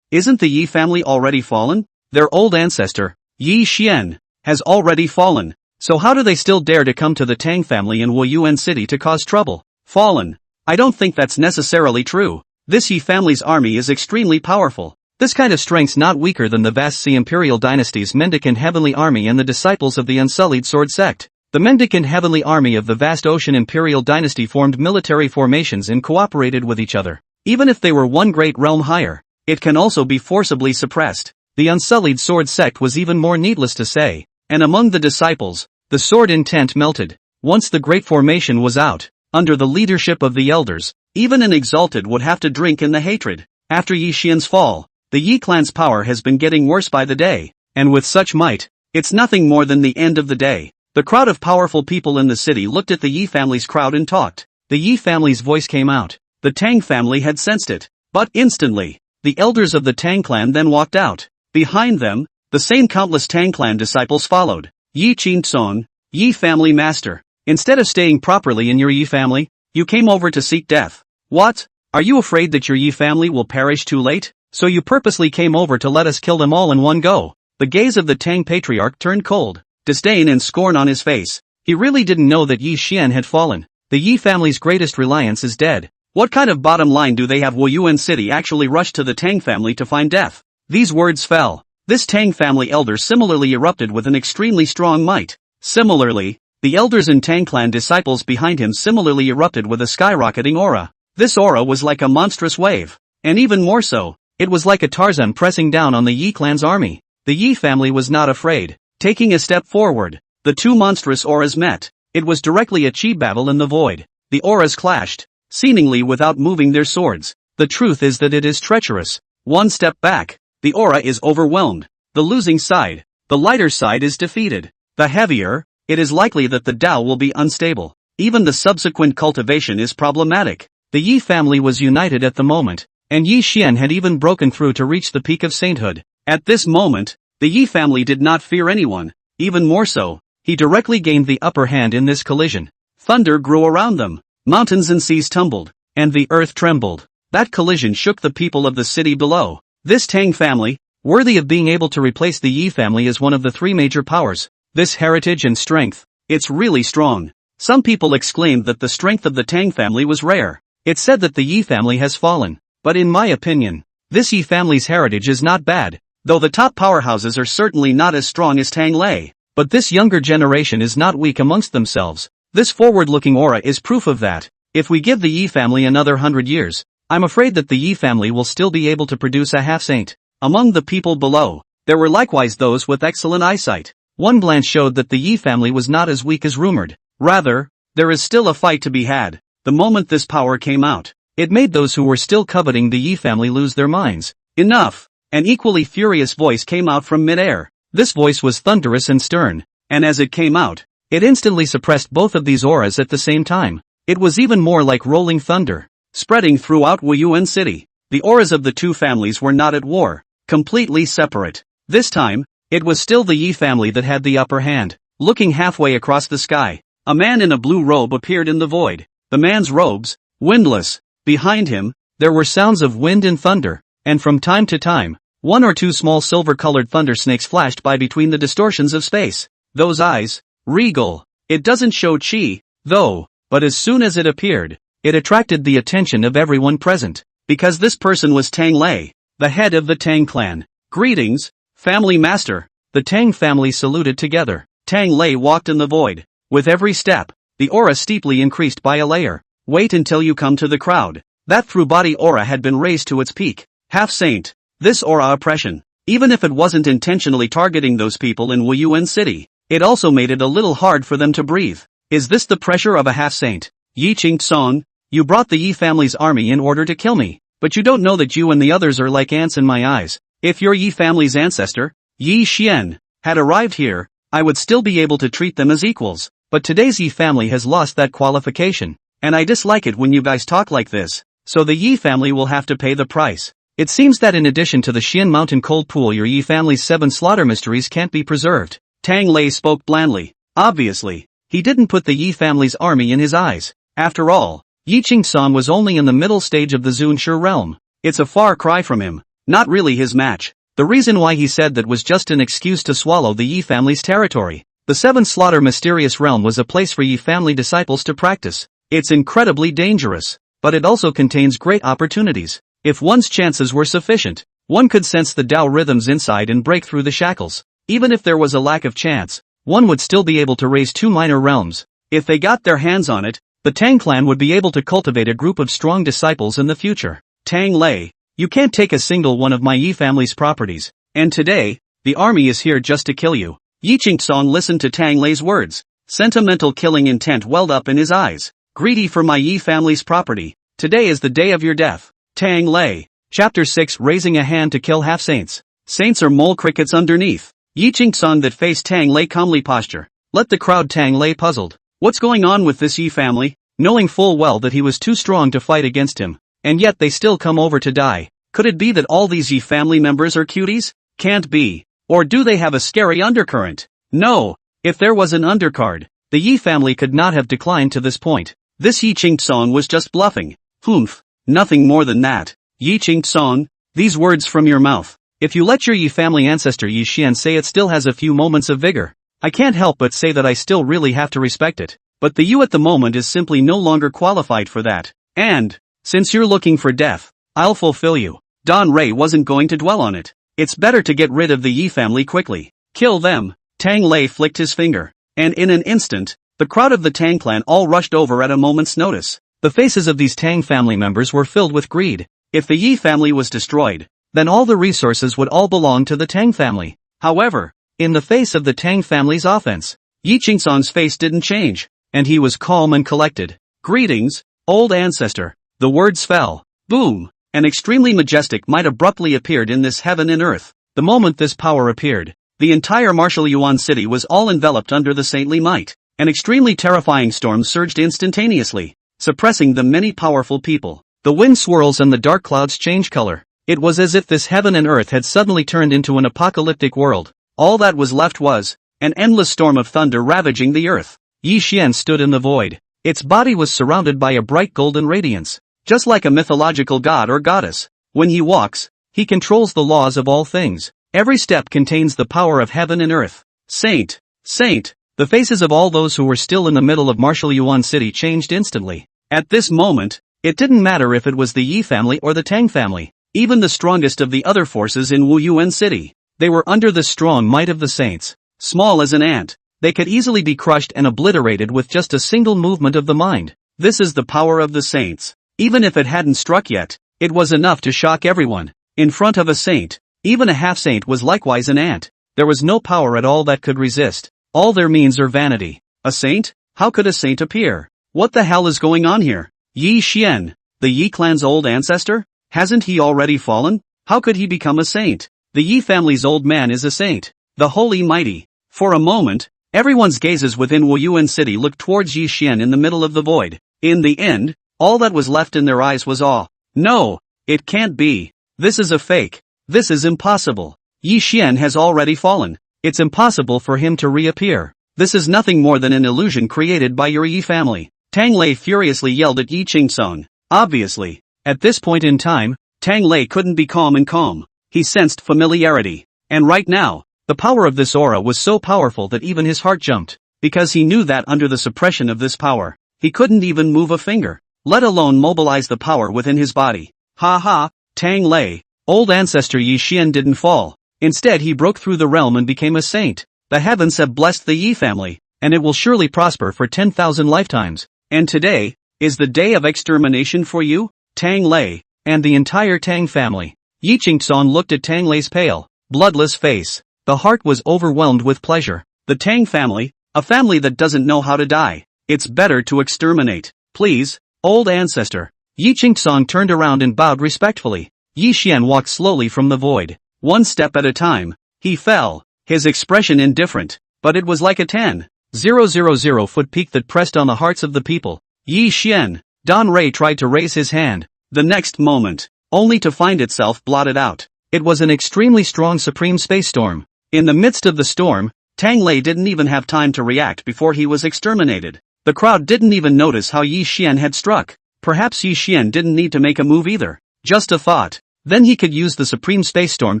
Isn't the Yi family already fallen? Their old ancestor, Yi Xian, has already fallen. So how do they still dare to come to the Tang family in Wuyuan city to cause trouble? Fallen. I don't think that's necessarily true. This Yi family's army is extremely powerful. This kind of strength's not weaker than the vast Sea Imperial dynasty's mendicant heavenly army and the disciples of the Unsullied Sword sect. The mendicant heavenly army of the vast Ocean Imperial dynasty formed military formations and cooperated with each other. Even if they were one great realm higher, it can also be forcibly suppressed. The Unsullied Sword sect was even more needless to say. And among the disciples, the sword intent melted. Once the great formation was out, under the leadership of the elders, even an exalted would have to drink in the hatred. After Yi Xian's fall, the Yi clan's power has been getting worse by the day, and with such might, it's nothing more than the end of the day. The crowd of powerful people in the city looked at the Yi family's crowd and talked. The Yi family's voice came out. The Tang family had sensed it. But instantly, the elders of the Tang clan then walked out. Behind them, the same countless Tang clan disciples followed. Yi Qingcong, Yi family master. Instead of staying properly in your Yi family, you came over to seek death. What? Are you afraid that your Yi family will perish too late? So you purposely came over to let us kill them all in one go. The gaze of the Tang patriarch turned cold, disdain and scorn on his face. He really didn't know that Yi Xian had fallen. The Yi family's greatest reliance is dead. What kind of bottom line do they have? Wuyuan city actually rushed to the Tang family to find death. These words fell. This Tang family elder similarly erupted with an extremely strong might. Similarly, the elders and Tang clan disciples behind him similarly erupted with a skyrocketing aura. This aura was like a monstrous wave. And even more so, it was like a Tarzan pressing down on the Yi clan's army. The Yi family was not afraid. Taking a step forward, the two monstrous auras met. It was directly a chi battle in the void. The auras clashed, seemingly without moving their swords. The truth is that it is treacherous. One step back, the aura is overwhelmed. The losing side, the lighter side is defeated. The heavier, it is likely that the Tao will be unstable. Even the subsequent cultivation is problematic. The Yi family was united at the moment, and Yi Xian had even broken through to reach the peak of sainthood. At this moment, the Yi family did not fear anyone. Even more so, he directly gained the upper hand in this collision. Thunder grew around them. Mountains and seas tumbled, and the earth trembled. That collision shook the people of the city below. This Tang family, worthy of being able to replace the Yi family as one of the three major powers. This heritage and strength, it's really strong. Some people exclaimed that the strength of the Tang family was rare. It's said that the Yi family has fallen. But in my opinion, this Yi family's heritage is not bad, though the top powerhouses are certainly not as strong as Tang Lei. But this younger generation is not weak amongst themselves. This forward-looking aura is proof of that. If we give the Yi family another 100 years, I'm afraid that the Yi family will still be able to produce a half-saint. Among the people below, there were likewise those with excellent eyesight. One glance showed that the Yi family was not as weak as rumored. Rather, there is still a fight to be had. The moment this power came out, it made those who were still coveting the Yi family lose their minds. Enough! An equally furious voice came out from mid-air. This voice was thunderous and stern, and as it came out, it instantly suppressed both of these auras at the same time. It was even more like rolling thunder, spreading throughout Wuyuan city. The auras of the two families were not at war, completely separate. This time, it was still the Yi family that had the upper hand. Looking halfway across the sky, a man in a blue robe appeared in the void. The man's robes, windless. Behind him, there were sounds of wind and thunder, and from time to time, one or two small silver-colored thunder snakes flashed by between the distortions of space. Those eyes, regal. It doesn't show chi, though, but as soon as it appeared, it attracted the attention of everyone present, because this person was Tang Lei, the head of the Tang clan. Greetings, family master. The Tang family saluted together. Tang Lei walked in the void. With every step, the aura steeply increased by a layer. Wait until you come to the crowd. That through-body aura had been raised to its peak. Half-saint. This aura oppression, even if it wasn't intentionally targeting those people in Wuyuan city, it also made it a little hard for them to breathe. Is this the pressure of a half-saint? Yi Qingcong, you brought the Yi family's army in order to kill me, but you don't know that you and the others are like ants in my eyes. If your Yi family's ancestor, Yi Xian, had arrived here, I would still be able to treat them as equals, but today's Yi family has lost that qualification, and I dislike it when you guys talk like this, so the Yi family will have to pay the price. It seems that in addition to the Xian Mountain Cold Pool, your Yi family's 7 slaughter mysteries can't be preserved. Tang Lei spoke blandly. Obviously, he didn't put the Yi family's army in his eyes. After all, Yi Qingson was only in the middle stage of the Zunshe realm. It's a far cry from him. Not really his match. The reason why he said that was just an excuse to swallow the Yi family's territory. The Seven Slaughter mysterious realm was a place for Yi family disciples to practice. It's incredibly dangerous, but it also contains great opportunities. If one's chances were sufficient, one could sense the Tao rhythms inside and break through the shackles. Even if there was a lack of chance, one would still be able to raise two minor realms. If they got their hands on it, the Tang clan would be able to cultivate a group of strong disciples in the future. Tang Lei, you can't take a single one of my Yi family's properties, and today, the army is here just to kill you. Yi Qingson listened to Tang Lei's words. Sentimental killing intent welled up in his eyes. Greedy for my Yi family's property. Today is the day of your death. Tang Lei. Chapter 6 Raising a hand to kill half-saints. Saints are mole crickets underneath. Yi Qingson that faced Tang Lei calmly posture. Let the crowd Tang Lei puzzled. What's going on with this Yi family? Knowing full well that he was too strong to fight against him. And yet they still come over to die. Could it be that all these Yi family members are cuties? Can't be. Or do they have a scary undercurrent? No. If there was an undercard, the Yi family could not have declined to this point. This Yi Qingson was just bluffing. Humph. Nothing more than that. Yi Qingson, these words from your mouth. If you let your Yi family ancestor Yi Xian say it still has a few moments of vigor, I can't help but say that I still really have to respect it. But the you at the moment is simply no longer qualified for that. And, since you're looking for death, I'll fulfill you. Don Ray wasn't going to dwell on it. It's better to get rid of the Yi family quickly. Kill them. Tang Lei flicked his finger. And in an instant, the crowd of the Tang clan all rushed over at a moment's notice. The faces of these Tang family members were filled with greed. If the Yi family was destroyed, then all the resources would all belong to the Tang family. However, in the face of the Tang family's offense, Yi Qingson's face didn't change, and he was calm and collected. Greetings, old ancestor. The words fell. Boom! An extremely majestic might abruptly appeared in this heaven and earth. The moment this power appeared, the entire martial Yuan city was all enveloped under the saintly might. An extremely terrifying storm surged instantaneously, suppressing the many powerful people. The wind swirls and the dark clouds change color. It was as if this heaven and earth had suddenly turned into an apocalyptic world. All that was left was an endless storm of thunder ravaging the earth. Yi Xian stood in the void. Its body was surrounded by a bright golden radiance, just like a mythological god or goddess. When he walks, he controls the laws of all things. Every step contains the power of heaven and earth. Saint! Saint! The faces of all those who were still in the middle of martial Yuan city changed instantly. At this moment, it didn't matter if it was the Yi family or the Tang family, even the strongest of the other forces in Wuyuan city. They were under the strong might of the saints. Small as an ant, they could easily be crushed and obliterated with just a single movement of the mind. This is the power of the saints. Even if it hadn't struck yet, it was enough to shock everyone. In front of a saint, even a half-saint was likewise an ant. There was no power at all that could resist. All their means are vanity. A saint? How could a saint appear? What the hell is going on here? Yi Xian, the Yi clan's old ancestor? Hasn't he already fallen? How could he become a saint? The Yi family's old man is a saint. The holy mighty. For a moment, everyone's gazes within Wuyuan city looked towards Yi Xian in the middle of the void. In the end, all that was left in their eyes was awe. No, it can't be. This is a fake. This is impossible. Yi Xian has already fallen. It's impossible for him to reappear. This is nothing more than an illusion created by your Yi family. Tang Lei furiously yelled at Yi Qingson. Obviously, at this point in time, Tang Lei couldn't be calm and calm. He sensed familiarity. And right now, the power of this aura was so powerful that even his heart jumped, because he knew that under the suppression of this power, he couldn't even move a finger, let alone mobilize the power within his body. Ha ha, Tang Lei, old ancestor Yi Xian didn't fall. Instead he broke through the realm and became a saint. The heavens have blessed the Yi family, and it will surely prosper for 10,000 lifetimes. And today, is the day of extermination for you, Tang Lei, and the entire Tang family. Yi Qingson looked at Tang Lei's pale, bloodless face. The heart was overwhelmed with pleasure. The Tang family, a family that doesn't know how to die. It's better to exterminate. Please, old ancestor. Yi Qingson turned around and bowed respectfully. Yi Xian walked slowly from the void. One step at a time, he fell, his expression indifferent, but it was like a 10,000 foot peak that pressed on the hearts of the people. Yi Xian, Don Ray tried to raise his hand, the next moment, only to find itself blotted out. It was an extremely strong supreme space storm. In the midst of the storm, Tang Lei didn't even have time to react before he was exterminated. The crowd didn't even notice how Yi Xian had struck. Perhaps Yi Xian didn't need to make a move either. Just a thought. Then he could use the Supreme Space Storm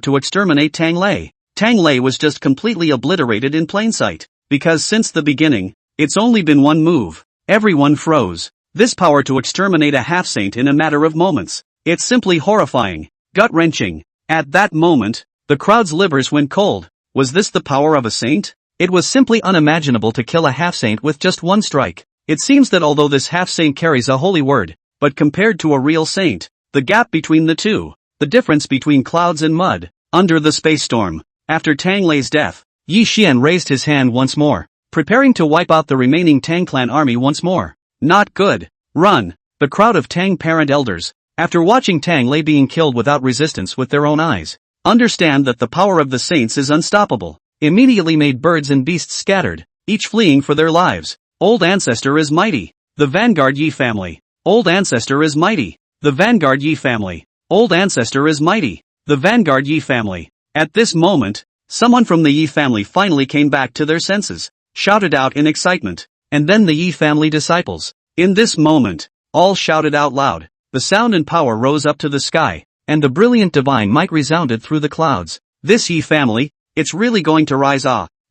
to exterminate Tang Lei. Tang Lei was just completely obliterated in plain sight. Because since the beginning, it's only been one move. Everyone froze. This power to exterminate a half-saint in a matter of moments. It's simply horrifying. Gut-wrenching. At that moment, the crowd's livers went cold. Was this the power of a saint? It was simply unimaginable to kill a half-saint with just one strike. It seems that although this half-saint carries a holy word, but compared to a real saint, the gap between the two, the difference between clouds and mud, under the space storm, after Tang Lei's death, Yi Xian raised his hand once more, preparing to wipe out the remaining Tang clan army once more. Not good. Run. The crowd of Tang parent elders, after watching Tang Lei being killed without resistance with their own eyes, understand that the power of the saints is unstoppable, immediately made birds and beasts scattered, each fleeing for their lives. Old ancestor is mighty. The Vanguard Yi family. Old ancestor is mighty. The Vanguard Yi family. Old ancestor is mighty. The Vanguard Yi family. At this moment, someone from the Yi family finally came back to their senses, shouted out in excitement, and then the Yi family disciples. In this moment, all shouted out loud. The sound and power rose up to the sky, and the brilliant divine might resounded through the clouds. This Yi family, it's really going to rise.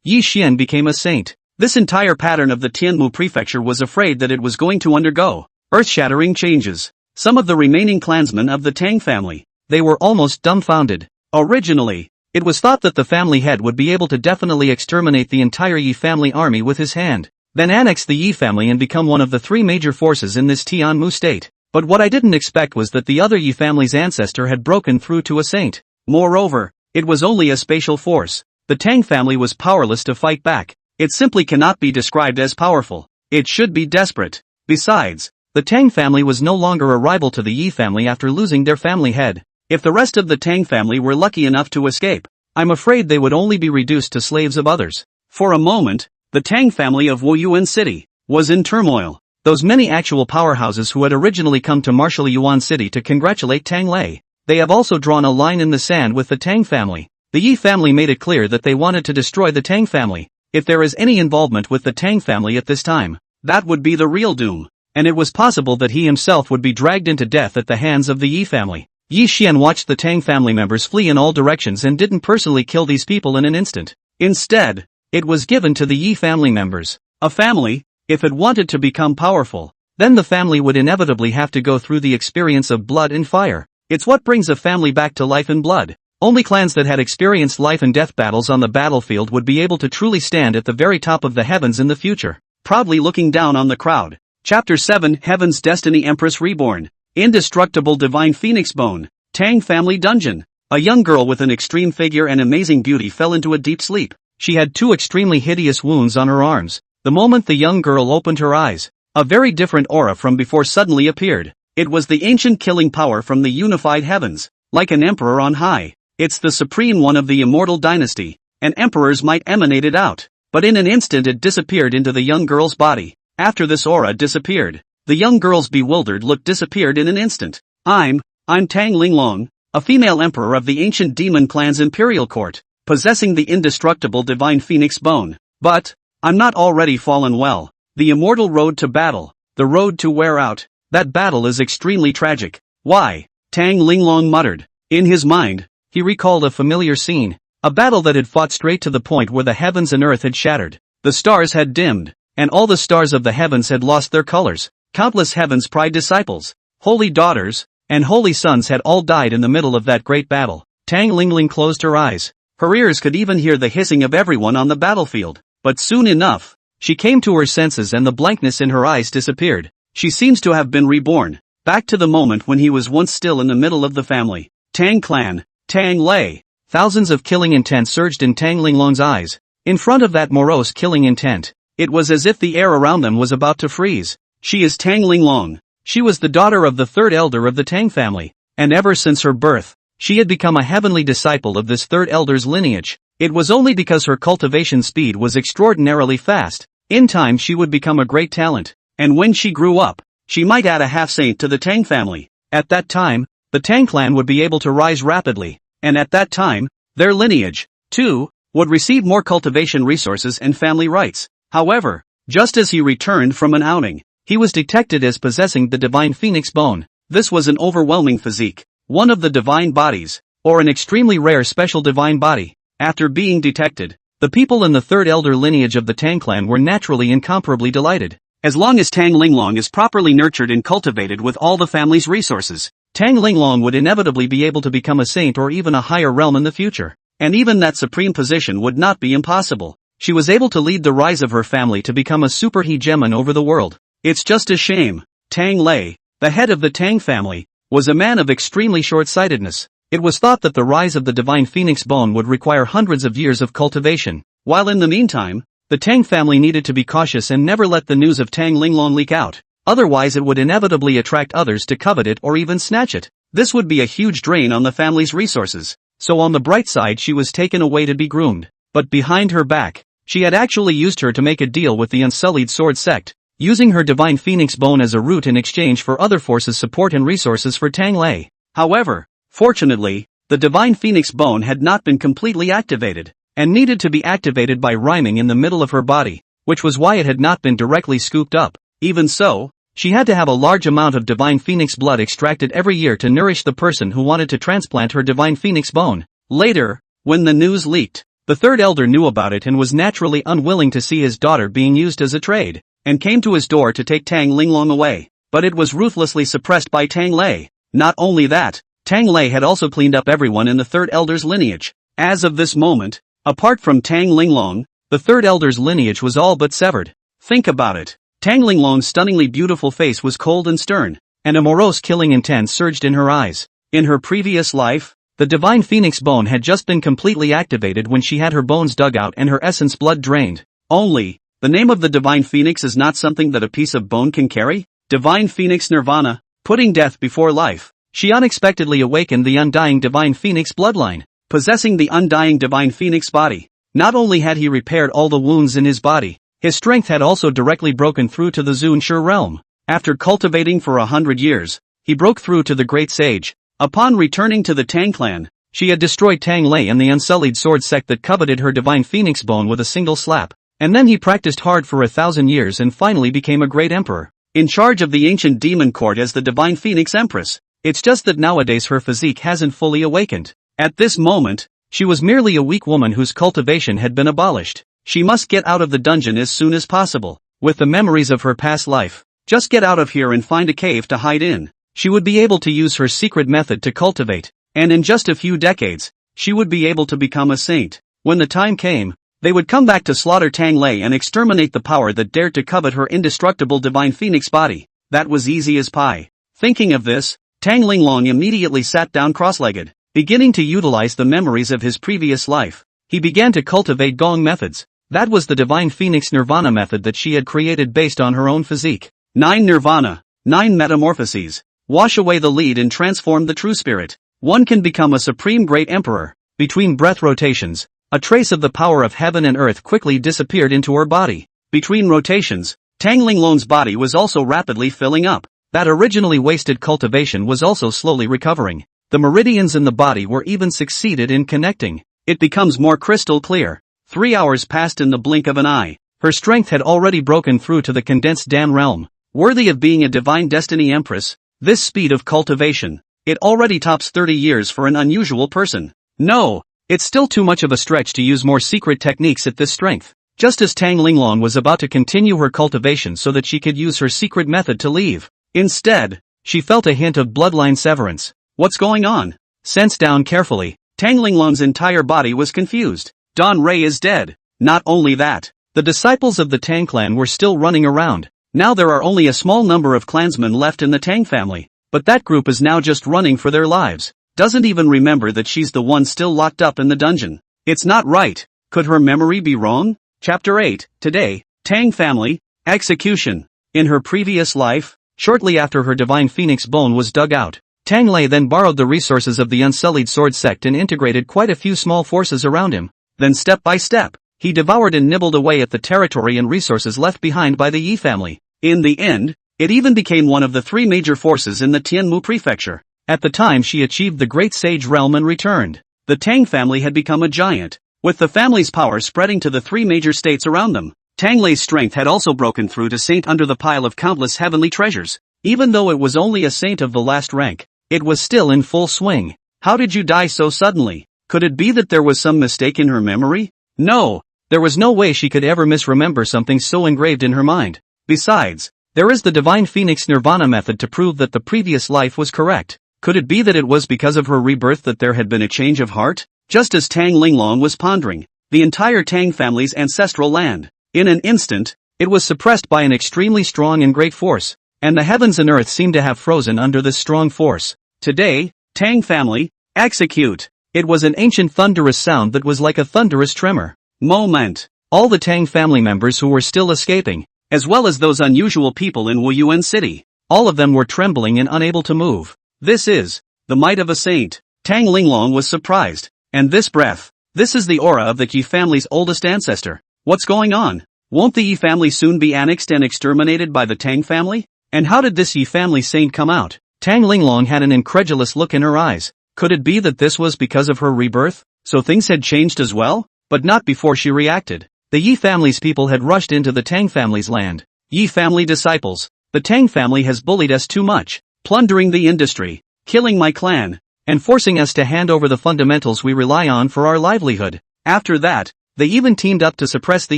Yi Xian became a saint. This entire pattern of the Tianmu prefecture was afraid that it was going to undergo earth-shattering changes. Some of the remaining clansmen of the Tang family, they were almost dumbfounded. Originally, it was thought that the family head would be able to definitely exterminate the entire Yi family army with his hand, then annex the Yi family and become one of the three major forces in this Tianmu state. But what I didn't expect was that the other Yi family's ancestor had broken through to a saint. Moreover, it was only a spatial force. The Tang family was powerless to fight back. It simply cannot be described as powerful. It should be desperate. Besides, the Tang family was no longer a rival to the Yi family after losing their family head. If the rest of the Tang family were lucky enough to escape, I'm afraid they would only be reduced to slaves of others. For a moment, the Tang family of Wuyuan City was in turmoil. Those many actual powerhouses who had originally come to marshal Yuan City to congratulate Tang Lei, they have also drawn a line in the sand with the Tang family. The Yi family made it clear that they wanted to destroy the Tang family. If there is any involvement with the Tang family at this time, that would be the real doom, and it was possible that he himself would be dragged into death at the hands of the Yi family. Yi Xian watched the Tang family members flee in all directions and didn't personally kill these people in an instant. Instead, it was given to the Yi family members. A family, if it wanted to become powerful, then the family would inevitably have to go through the experience of blood and fire. It's what brings a family back to life and blood. Only clans that had experienced life and death battles on the battlefield would be able to truly stand at the very top of the heavens in the future. Proudly looking down on the crowd. Chapter 7 Heaven's Destiny Empress Reborn. Indestructible Divine Phoenix Bone. Tang Family Dungeon. A young girl with an extreme figure and amazing beauty fell into a deep sleep. She had two extremely hideous wounds on her arms. The moment the young girl opened her eyes, a very different aura from before suddenly appeared. It was the ancient killing power from the unified heavens. Like an emperor on high. It's the supreme one of the immortal dynasty, and emperors might emanate it out. But in an instant it disappeared into the young girl's body. After this aura disappeared, the young girl's bewildered look disappeared in an instant. I'm Tang Linglong, a female emperor of the ancient demon clan's Imperial Court, possessing the indestructible divine phoenix bone. But, I'm not already fallen well. The immortal road to battle, the road to wear out, that battle is extremely tragic. Why? Tang Linglong muttered. In his mind, he recalled a familiar scene, a battle that had fought straight to the point where the heavens and earth had shattered. The stars had dimmed, and all the stars of the heavens had lost their colors. Countless heaven's pride disciples, holy daughters, and holy sons had all died in the middle of that great battle. Tang Lingling closed her eyes. Her ears could even hear the hissing of everyone on the battlefield. But soon enough, she came to her senses and the blankness in her eyes disappeared. She seems to have been reborn, back to the moment when he was once still in the middle of the family. Tang clan. Tang Lei. Thousands of killing intent surged in Tang Linglong's eyes. In front of that morose killing intent, it was as if the air around them was about to freeze. She is Tang Linglong. She was the daughter of the third elder of the Tang family, and ever since her birth, she had become a heavenly disciple of this third elder's lineage. It was only because her cultivation speed was extraordinarily fast. In time she would become a great talent, and when she grew up, she might add a half-saint to the Tang family. At that time, the Tang clan would be able to rise rapidly, and at that time, their lineage, too, would receive more cultivation resources and family rights. However, just as he returned from an outing, He was detected as possessing the divine phoenix bone. This was an overwhelming physique, one of the divine bodies, or an extremely rare special divine body. After being detected, the people in the third elder lineage of the Tang clan were naturally incomparably delighted. As long as Tang Linglong is properly nurtured and cultivated with all the family's resources, Tang Linglong would inevitably be able to become a saint or even a higher realm in the future. And even that supreme position would not be impossible. She was able to lead the rise of her family to become a super hegemon over the world. It's just a shame. Tang Lei, the head of the Tang family, was a man of extremely short-sightedness. It was thought that the rise of the divine phoenix bone would require hundreds of years of cultivation, while in the meantime, the Tang family needed to be cautious and never let the news of Tang Linglong leak out. Otherwise it would inevitably attract others to covet it or even snatch it. This would be a huge drain on the family's resources. So on the bright side she was taken away to be groomed. But behind her back, she had actually used her to make a deal with the Unsullied Sword sect, using her divine phoenix bone as a root in exchange for other forces' support and resources for Tang Lei. However, fortunately, the divine phoenix bone had not been completely activated, and needed to be activated by rhyming in the middle of her body, which was why it had not been directly scooped up. Even so, she had to have a large amount of divine phoenix blood extracted every year to nourish the person who wanted to transplant her divine phoenix bone. Later, when the news leaked, the third elder knew about it and was naturally unwilling to see his daughter being used as a trade, and came to his door to take Tang Linglong away. But it was ruthlessly suppressed by Tang Lei. Not only that, Tang Lei had also cleaned up everyone in the third elder's lineage. As of this moment, apart from Tang Linglong, the third elder's lineage was all but severed. Think about it. Tang Linglong's stunningly beautiful face was cold and stern, and a morose killing intent surged in her eyes. In her previous life, the divine phoenix bone had just been completely activated when she had her bones dug out and her essence blood drained. Only, the name of the divine phoenix is not something that a piece of bone can carry? Divine phoenix nirvana, putting death before life. She unexpectedly awakened the undying divine phoenix bloodline, possessing the undying divine phoenix body. Not only had he repaired all the wounds in his body, his strength had also directly broken through to the Zun-Shi realm. After cultivating for 100 years, he broke through to the Great Sage. Upon returning to the Tang clan, she had destroyed Tang Lei and the Unsullied Sword sect that coveted her divine phoenix bone with a single slap. And then he practiced hard for 1,000 years and finally became a great emperor, in charge of the ancient demon court as the divine phoenix empress. It's just that nowadays her physique hasn't fully awakened. At this moment, she was merely a weak woman whose cultivation had been abolished. She must get out of the dungeon as soon as possible, with the memories of her past life. Just get out of here and find a cave to hide in. She would be able to use her secret method to cultivate, and in just a few decades, she would be able to become a saint. When the time came, they would come back to slaughter Tang Lei and exterminate the power that dared to covet her indestructible divine phoenix body. That was easy as pie. Thinking of this, Tang Linglong immediately sat down cross-legged, beginning to utilize the memories of his previous life. He began to cultivate Gong methods. That was the divine phoenix nirvana method that she had created based on her own physique. 9 nirvana, 9 metamorphoses. Wash away the lead and transform the true spirit. One can become a supreme great emperor. Between breath rotations, a trace of the power of heaven and earth quickly disappeared into her body. Between rotations, Tang Linglong's body was also rapidly filling up. That originally wasted cultivation was also slowly recovering. The meridians in the body were even succeeded in connecting. It becomes more crystal clear. 3 hours passed in the blink of an eye. Her strength had already broken through to the condensed Dan realm. Worthy of being a divine destiny empress, this speed of cultivation, it already tops 30 years for an unusual person. No, it's still too much of a stretch to use more secret techniques at this strength. Just as Tang Linglong was about to continue her cultivation so that she could use her secret method to leave, instead, she felt a hint of bloodline severance. What's going on? Sense down carefully. Tang Linglong's entire body was confused. Don Ray is dead. Not only that, the disciples of the Tang clan were still running around. Now there are only a small number of clansmen left in the Tang family, but that group is now just running for their lives. Doesn't even remember that she's the one still locked up in the dungeon. It's not right. Could her memory be wrong? Chapter 8, Today, Tang Family, Execution. In her previous life, shortly after her divine phoenix bone was dug out, Tang Lei then borrowed the resources of the Unsullied Sword sect and integrated quite a few small forces around him. Then step by step, he devoured and nibbled away at the territory and resources left behind by the Yi family. In the end, it even became one of the 3 major forces in the Tianmu prefecture. At the time she achieved the Great Sage realm and returned, the Tang family had become a giant, with the family's power spreading to the 3 major states around them. Tang Lei's strength had also broken through to saint under the pile of countless heavenly treasures. Even though it was only a saint of the last rank, it was still in full swing. How did you die so suddenly? Could it be that there was some mistake in her memory? No, there was no way she could ever misremember something so engraved in her mind. Besides, there is the Divine Phoenix Nirvana method to prove that the previous life was correct. Could it be that it was because of her rebirth that there had been a change of heart? Just as Tang Linglong was pondering, the entire Tang family's ancestral land, in an instant, it was suppressed by an extremely strong and great force, and the heavens and earth seemed to have frozen under this strong force. Today, Tang family, execute! It was an ancient thunderous sound that was like a thunderous tremor. Moment. All the Tang family members who were still escaping, as well as those unusual people in Wuyuan City, all of them were trembling and unable to move. This is the might of a saint. Tang Linglong was surprised. And this breath, this is the aura of the Yi family's oldest ancestor. What's going on? Won't the Yi family soon be annexed and exterminated by the Tang family? And how did this Yi family saint come out? Tang Linglong had an incredulous look in her eyes. Could it be that this was because of her rebirth? So things had changed as well? But not before she reacted. The Yi family's people had rushed into the Tang family's land. Yi family disciples. The Tang family has bullied us too much, plundering the industry, killing my clan, and forcing us to hand over the fundamentals we rely on for our livelihood. After that, they even teamed up to suppress the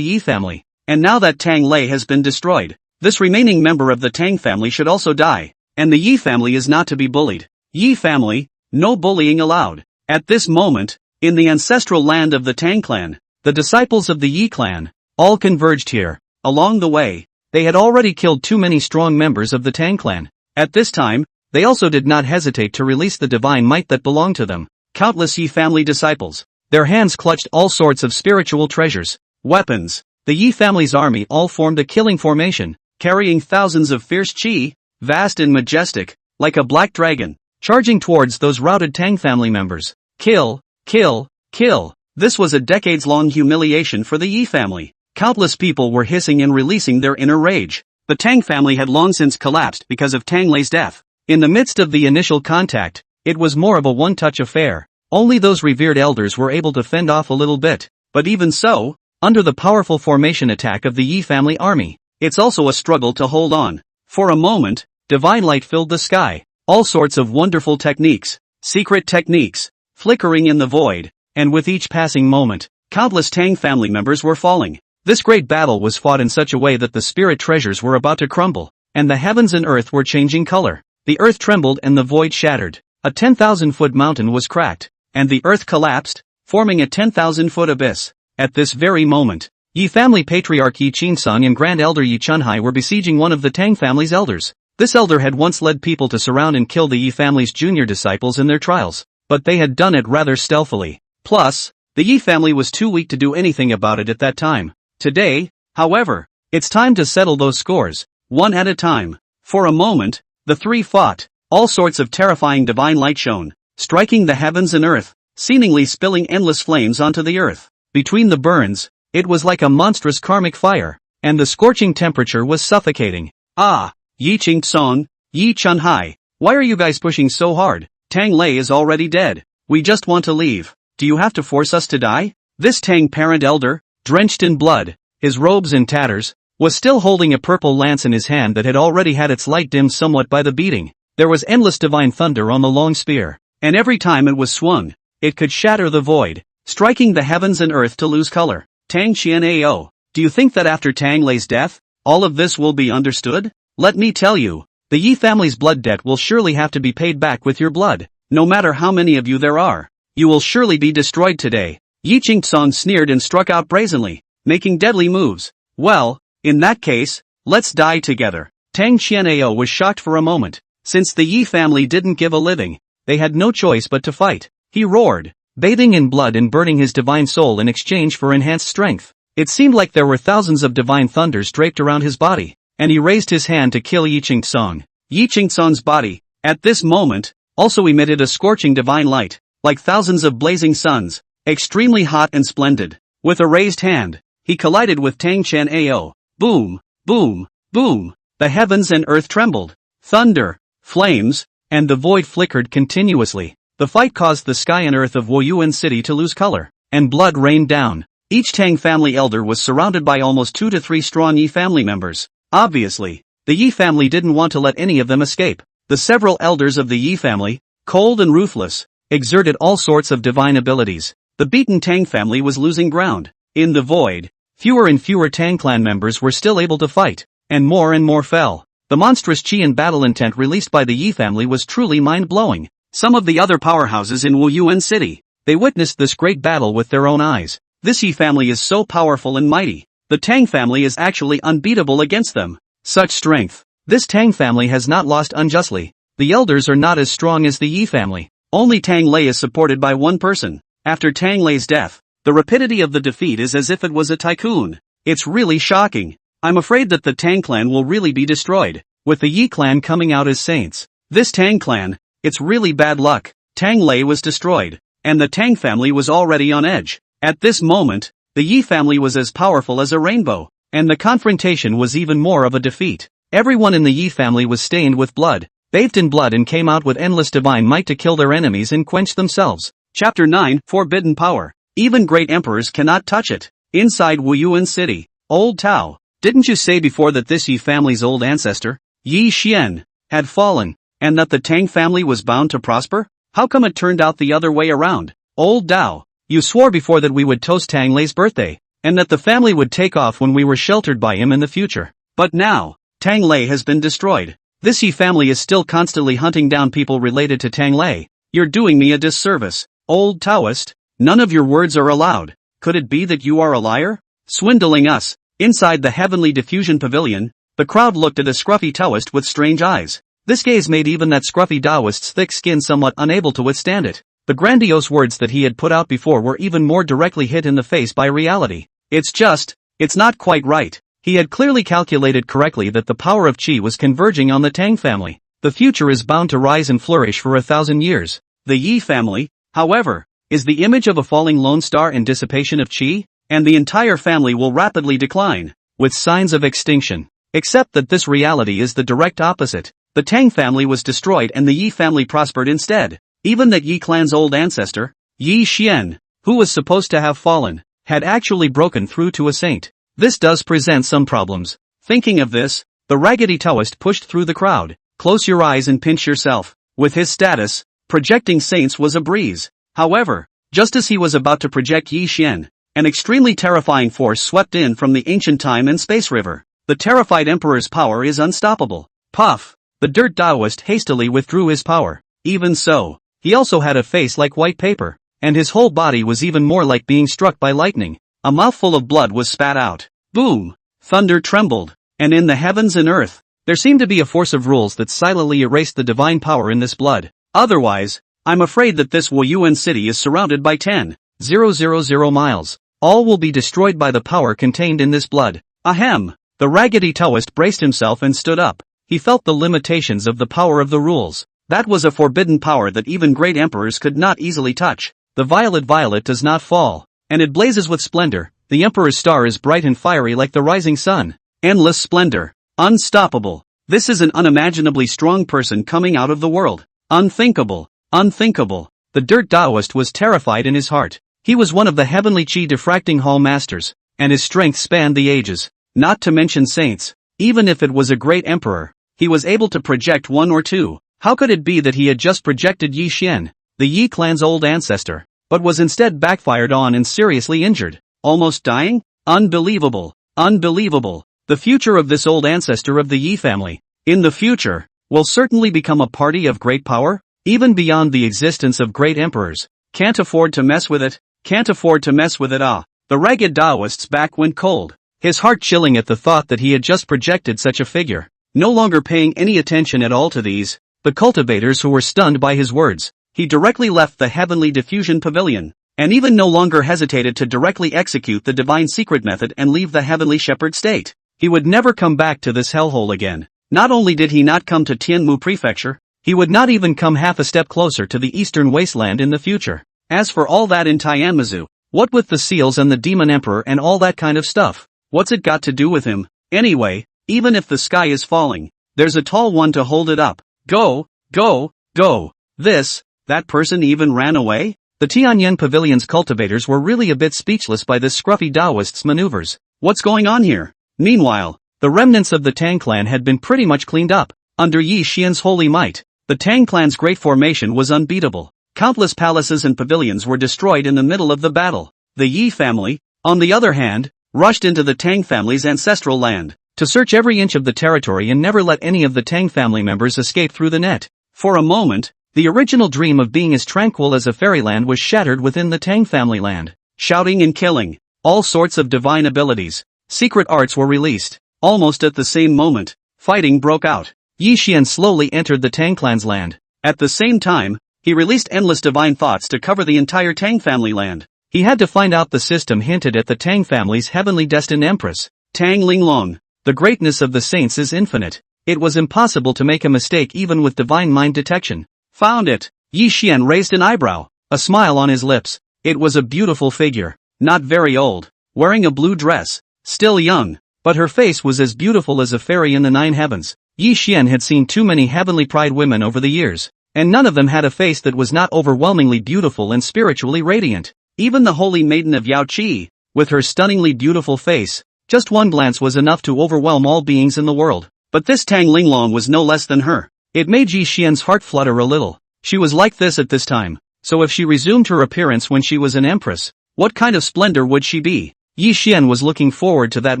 Yi family. And now that Tang Lei has been destroyed, this remaining member of the Tang family should also die. And the Yi family is not to be bullied. Yi family, no bullying allowed. At this moment, in the ancestral land of the Tang clan, the disciples of the Yi clan, all converged here. Along the way, they had already killed too many strong members of the Tang clan. At this time, they also did not hesitate to release the divine might that belonged to them. Countless Yi family disciples, their hands clutched all sorts of spiritual treasures, weapons. The Yi family's army all formed a killing formation, carrying thousands of fierce qi, vast and majestic, like a black dragon, charging towards those routed Tang family members. Kill, kill, kill. This was a decades-long humiliation for the Yi family. Countless people were hissing and releasing their inner rage. The Tang family had long since collapsed because of Tang Lei's death. In the midst of the initial contact, it was more of a one-touch affair. Only those revered elders were able to fend off a little bit. But even so, under the powerful formation attack of the Yi family army, it's also a struggle to hold on. For a moment, divine light filled the sky. All sorts of wonderful techniques, secret techniques, flickering in the void, and with each passing moment, countless Tang family members were falling. This great battle was fought in such a way that the spirit treasures were about to crumble, and the heavens and earth were changing color. The earth trembled and the void shattered. A 10,000-foot mountain was cracked, and the earth collapsed, forming a 10,000-foot abyss. At this very moment, Yi family patriarch Yi Qingsong and Grand Elder Yi Chunhai were besieging one of the Tang family's elders. This elder had once led people to surround and kill the Yi family's junior disciples in their trials, but they had done it rather stealthily. Plus, the Yi family was too weak to do anything about it at that time. Today, however, it's time to settle those scores, one at a time. For a moment, the three fought. All sorts of terrifying divine light shone, striking the heavens and earth, seemingly spilling endless flames onto the earth. Between the burns, it was like a monstrous karmic fire, and the scorching temperature was suffocating. Ah, Yi Qingsong, Yi Chunhai, why are you guys pushing so hard? Tang Lei is already dead. We just want to leave. Do you have to force us to die? This Tang parent elder, drenched in blood, his robes in tatters, was still holding a purple lance in his hand that had already had its light dimmed somewhat by the beating. There was endless divine thunder on the long spear, and every time it was swung, it could shatter the void, striking the heavens and earth to lose color. Tang Qian'ao, do you think that after Tang Lei's death, all of this will be understood? Let me tell you, the Yi family's blood debt will surely have to be paid back with your blood. No matter how many of you there are, you will surely be destroyed today. Yi Qingsong sneered and struck out brazenly, making deadly moves. Well, in that case, let's die together. Tang Qian'ao was shocked for a moment. Since the Yi family didn't give a living, they had no choice but to fight. He roared, bathing in blood and burning his divine soul in exchange for enhanced strength. It seemed like there were thousands of divine thunders draped around his body, and he raised his hand to kill Yi Qingsong. Yi Qingsong's body, at this moment, also emitted a scorching divine light, like thousands of blazing suns, extremely hot and splendid. With a raised hand, he collided with Tang Qian'ao. Boom, boom, boom. The heavens and earth trembled. Thunder, flames, and the void flickered continuously. The fight caused the sky and earth of Wuyuan City to lose color, and blood rained down. Each Tang family elder was surrounded by almost 2 to 3 strong Yi family members. Obviously, the Yi family didn't want to let any of them escape. The several elders of the Yi family, cold and ruthless, exerted all sorts of divine abilities. The beaten Tang family was losing ground. In the void, fewer and fewer Tang clan members were still able to fight, and more fell. The monstrous chi and battle intent released by the Yi family was truly mind-blowing. Some of the other powerhouses in Wuyuan city, they witnessed this great battle with their own eyes. This Yi family is so powerful and mighty. The Tang family is actually unbeatable against them. Such strength. This Tang family has not lost unjustly. The elders are not as strong as the Yi family. Only Tang Lei is supported by one person. After Tang Lei's death, the rapidity of the defeat is as if it was a tycoon. It's really shocking. I'm afraid that the Tang clan will really be destroyed, with the Yi clan coming out as saints. This Tang clan, it's really bad luck. Tang Lei was destroyed, and the Tang family was already on edge. At this moment, the Yi family was as powerful as a rainbow, and the confrontation was even more of a defeat. Everyone in the Yi family was stained with blood, bathed in blood, and came out with endless divine might to kill their enemies and quench themselves. Chapter 9, Forbidden Power. Even great emperors cannot touch it. Inside Wuyuan city, Old Tao, didn't you say before that this Yi family's old ancestor, Yi Xian, had fallen, and that the Tang family was bound to prosper? How come it turned out the other way around? Old Tao, you swore before that we would toast Tang Lei's birthday, and that the family would take off when we were sheltered by him in the future. But now, Tang Lei has been destroyed. This Yi family is still constantly hunting down people related to Tang Lei. You're doing me a disservice, old Taoist. None of your words are allowed. Could it be that you are a liar? Swindling us. Inside the heavenly diffusion pavilion, the crowd looked at a scruffy Taoist with strange eyes. This gaze made even that scruffy Taoist's thick skin somewhat unable to withstand it. The grandiose words that he had put out before were even more directly hit in the face by reality. It's not quite right. He had clearly calculated correctly that the power of Qi was converging on the Tang family. The future is bound to rise and flourish for 1,000 years. The Yi family, however, is the image of a falling lone star and dissipation of Qi, and the entire family will rapidly decline, with signs of extinction. Except that this reality is the direct opposite. The Tang family was destroyed and the Yi family prospered instead. Even that Yi clan's old ancestor, Yi Xian, who was supposed to have fallen, had actually broken through to a saint. This does present some problems. Thinking of this, the raggedy Taoist pushed through the crowd. Close your eyes and pinch yourself. With his status, projecting saints was a breeze. However, just as he was about to project Yi Xian, an extremely terrifying force swept in from the ancient time and space river. The terrified emperor's power is unstoppable. Puff! The dirt Taoist hastily withdrew his power. Even so, he also had a face like white paper, and his whole body was even more like being struck by lightning. A mouthful of blood was spat out. Boom! Thunder trembled, and in the heavens and earth, there seemed to be a force of rules that silently erased the divine power in this blood. Otherwise, I'm afraid that this Wuyuan city is surrounded by 10,000 miles. All will be destroyed by the power contained in this blood. Ahem! The raggedy Taoist braced himself and stood up. He felt the limitations of the power of the rules. That was a forbidden power that even great emperors could not easily touch. The violet does not fall, and it blazes with splendor. The emperor's star is bright and fiery like the rising sun. Endless splendor. Unstoppable. This is an unimaginably strong person coming out of the world. Unthinkable. Unthinkable. The dirt Taoist was terrified in his heart. He was one of the heavenly Qi diffracting hall masters, and his strength spanned the ages. Not to mention saints. Even if it was a great emperor, he was able to project one or two. How could it be that he had just projected Yi Xian, the Yi clan's old ancestor, but was instead backfired on and seriously injured? Almost dying? Unbelievable. Unbelievable. The future of this old ancestor of the Yi family, in the future, will certainly become a party of great power, even beyond the existence of great emperors. Can't afford to mess with it. Can't afford to mess with it. The ragged Taoist's back went cold, his heart chilling at the thought that he had just projected such a figure. No longer paying any attention at all to the cultivators who were stunned by his words, he directly left the heavenly diffusion pavilion, and even no longer hesitated to directly execute the divine secret method and leave the heavenly shepherd state. He would never come back to this hellhole again. Not only did he not come to Tianmu Prefecture, he would not even come half a step closer to the eastern wasteland in the future. As for all that in Tianmu, what with the seals and the demon emperor and all that kind of stuff, what's it got to do with him? Anyway, even if the sky is falling, there's a tall one to hold it up. Go, go, go. That person even ran away? The Tianyan Pavilion's cultivators were really a bit speechless by this scruffy Taoist's maneuvers. What's going on here? Meanwhile, the remnants of the Tang clan had been pretty much cleaned up. Under Yi Xian's holy might, the Tang clan's great formation was unbeatable. Countless palaces and pavilions were destroyed in the middle of the battle. The Yi family, on the other hand, rushed into the Tang family's ancestral land to search every inch of the territory and never let any of the Tang family members escape through the net. For a moment, the original dream of being as tranquil as a fairyland was shattered within the Tang family land. Shouting and killing, all sorts of divine abilities, secret arts were released. Almost at the same moment, fighting broke out. Yi Xian slowly entered the Tang clan's land. At the same time, he released endless divine thoughts to cover the entire Tang family land. He had to find out the system hinted at the Tang family's heavenly destined empress, Tang Linglong. The greatness of the saints is infinite. It was impossible to make a mistake even with divine mind detection. Found it. Yi Xian raised an eyebrow, a smile on his lips. It was a beautiful figure, not very old, wearing a blue dress, still young, but her face was as beautiful as a fairy in the 9 heavens. Yi Xian had seen too many heavenly pride women over the years, and none of them had a face that was not overwhelmingly beautiful and spiritually radiant. Even the holy maiden of Yao Qi, with her stunningly beautiful face, just one glance was enough to overwhelm all beings in the world. But this Tang Linglong was no less than her. It made Yi Xian's heart flutter a little. She was like this at this time, so if she resumed her appearance when she was an empress, what kind of splendor would she be? Yi Xian was looking forward to that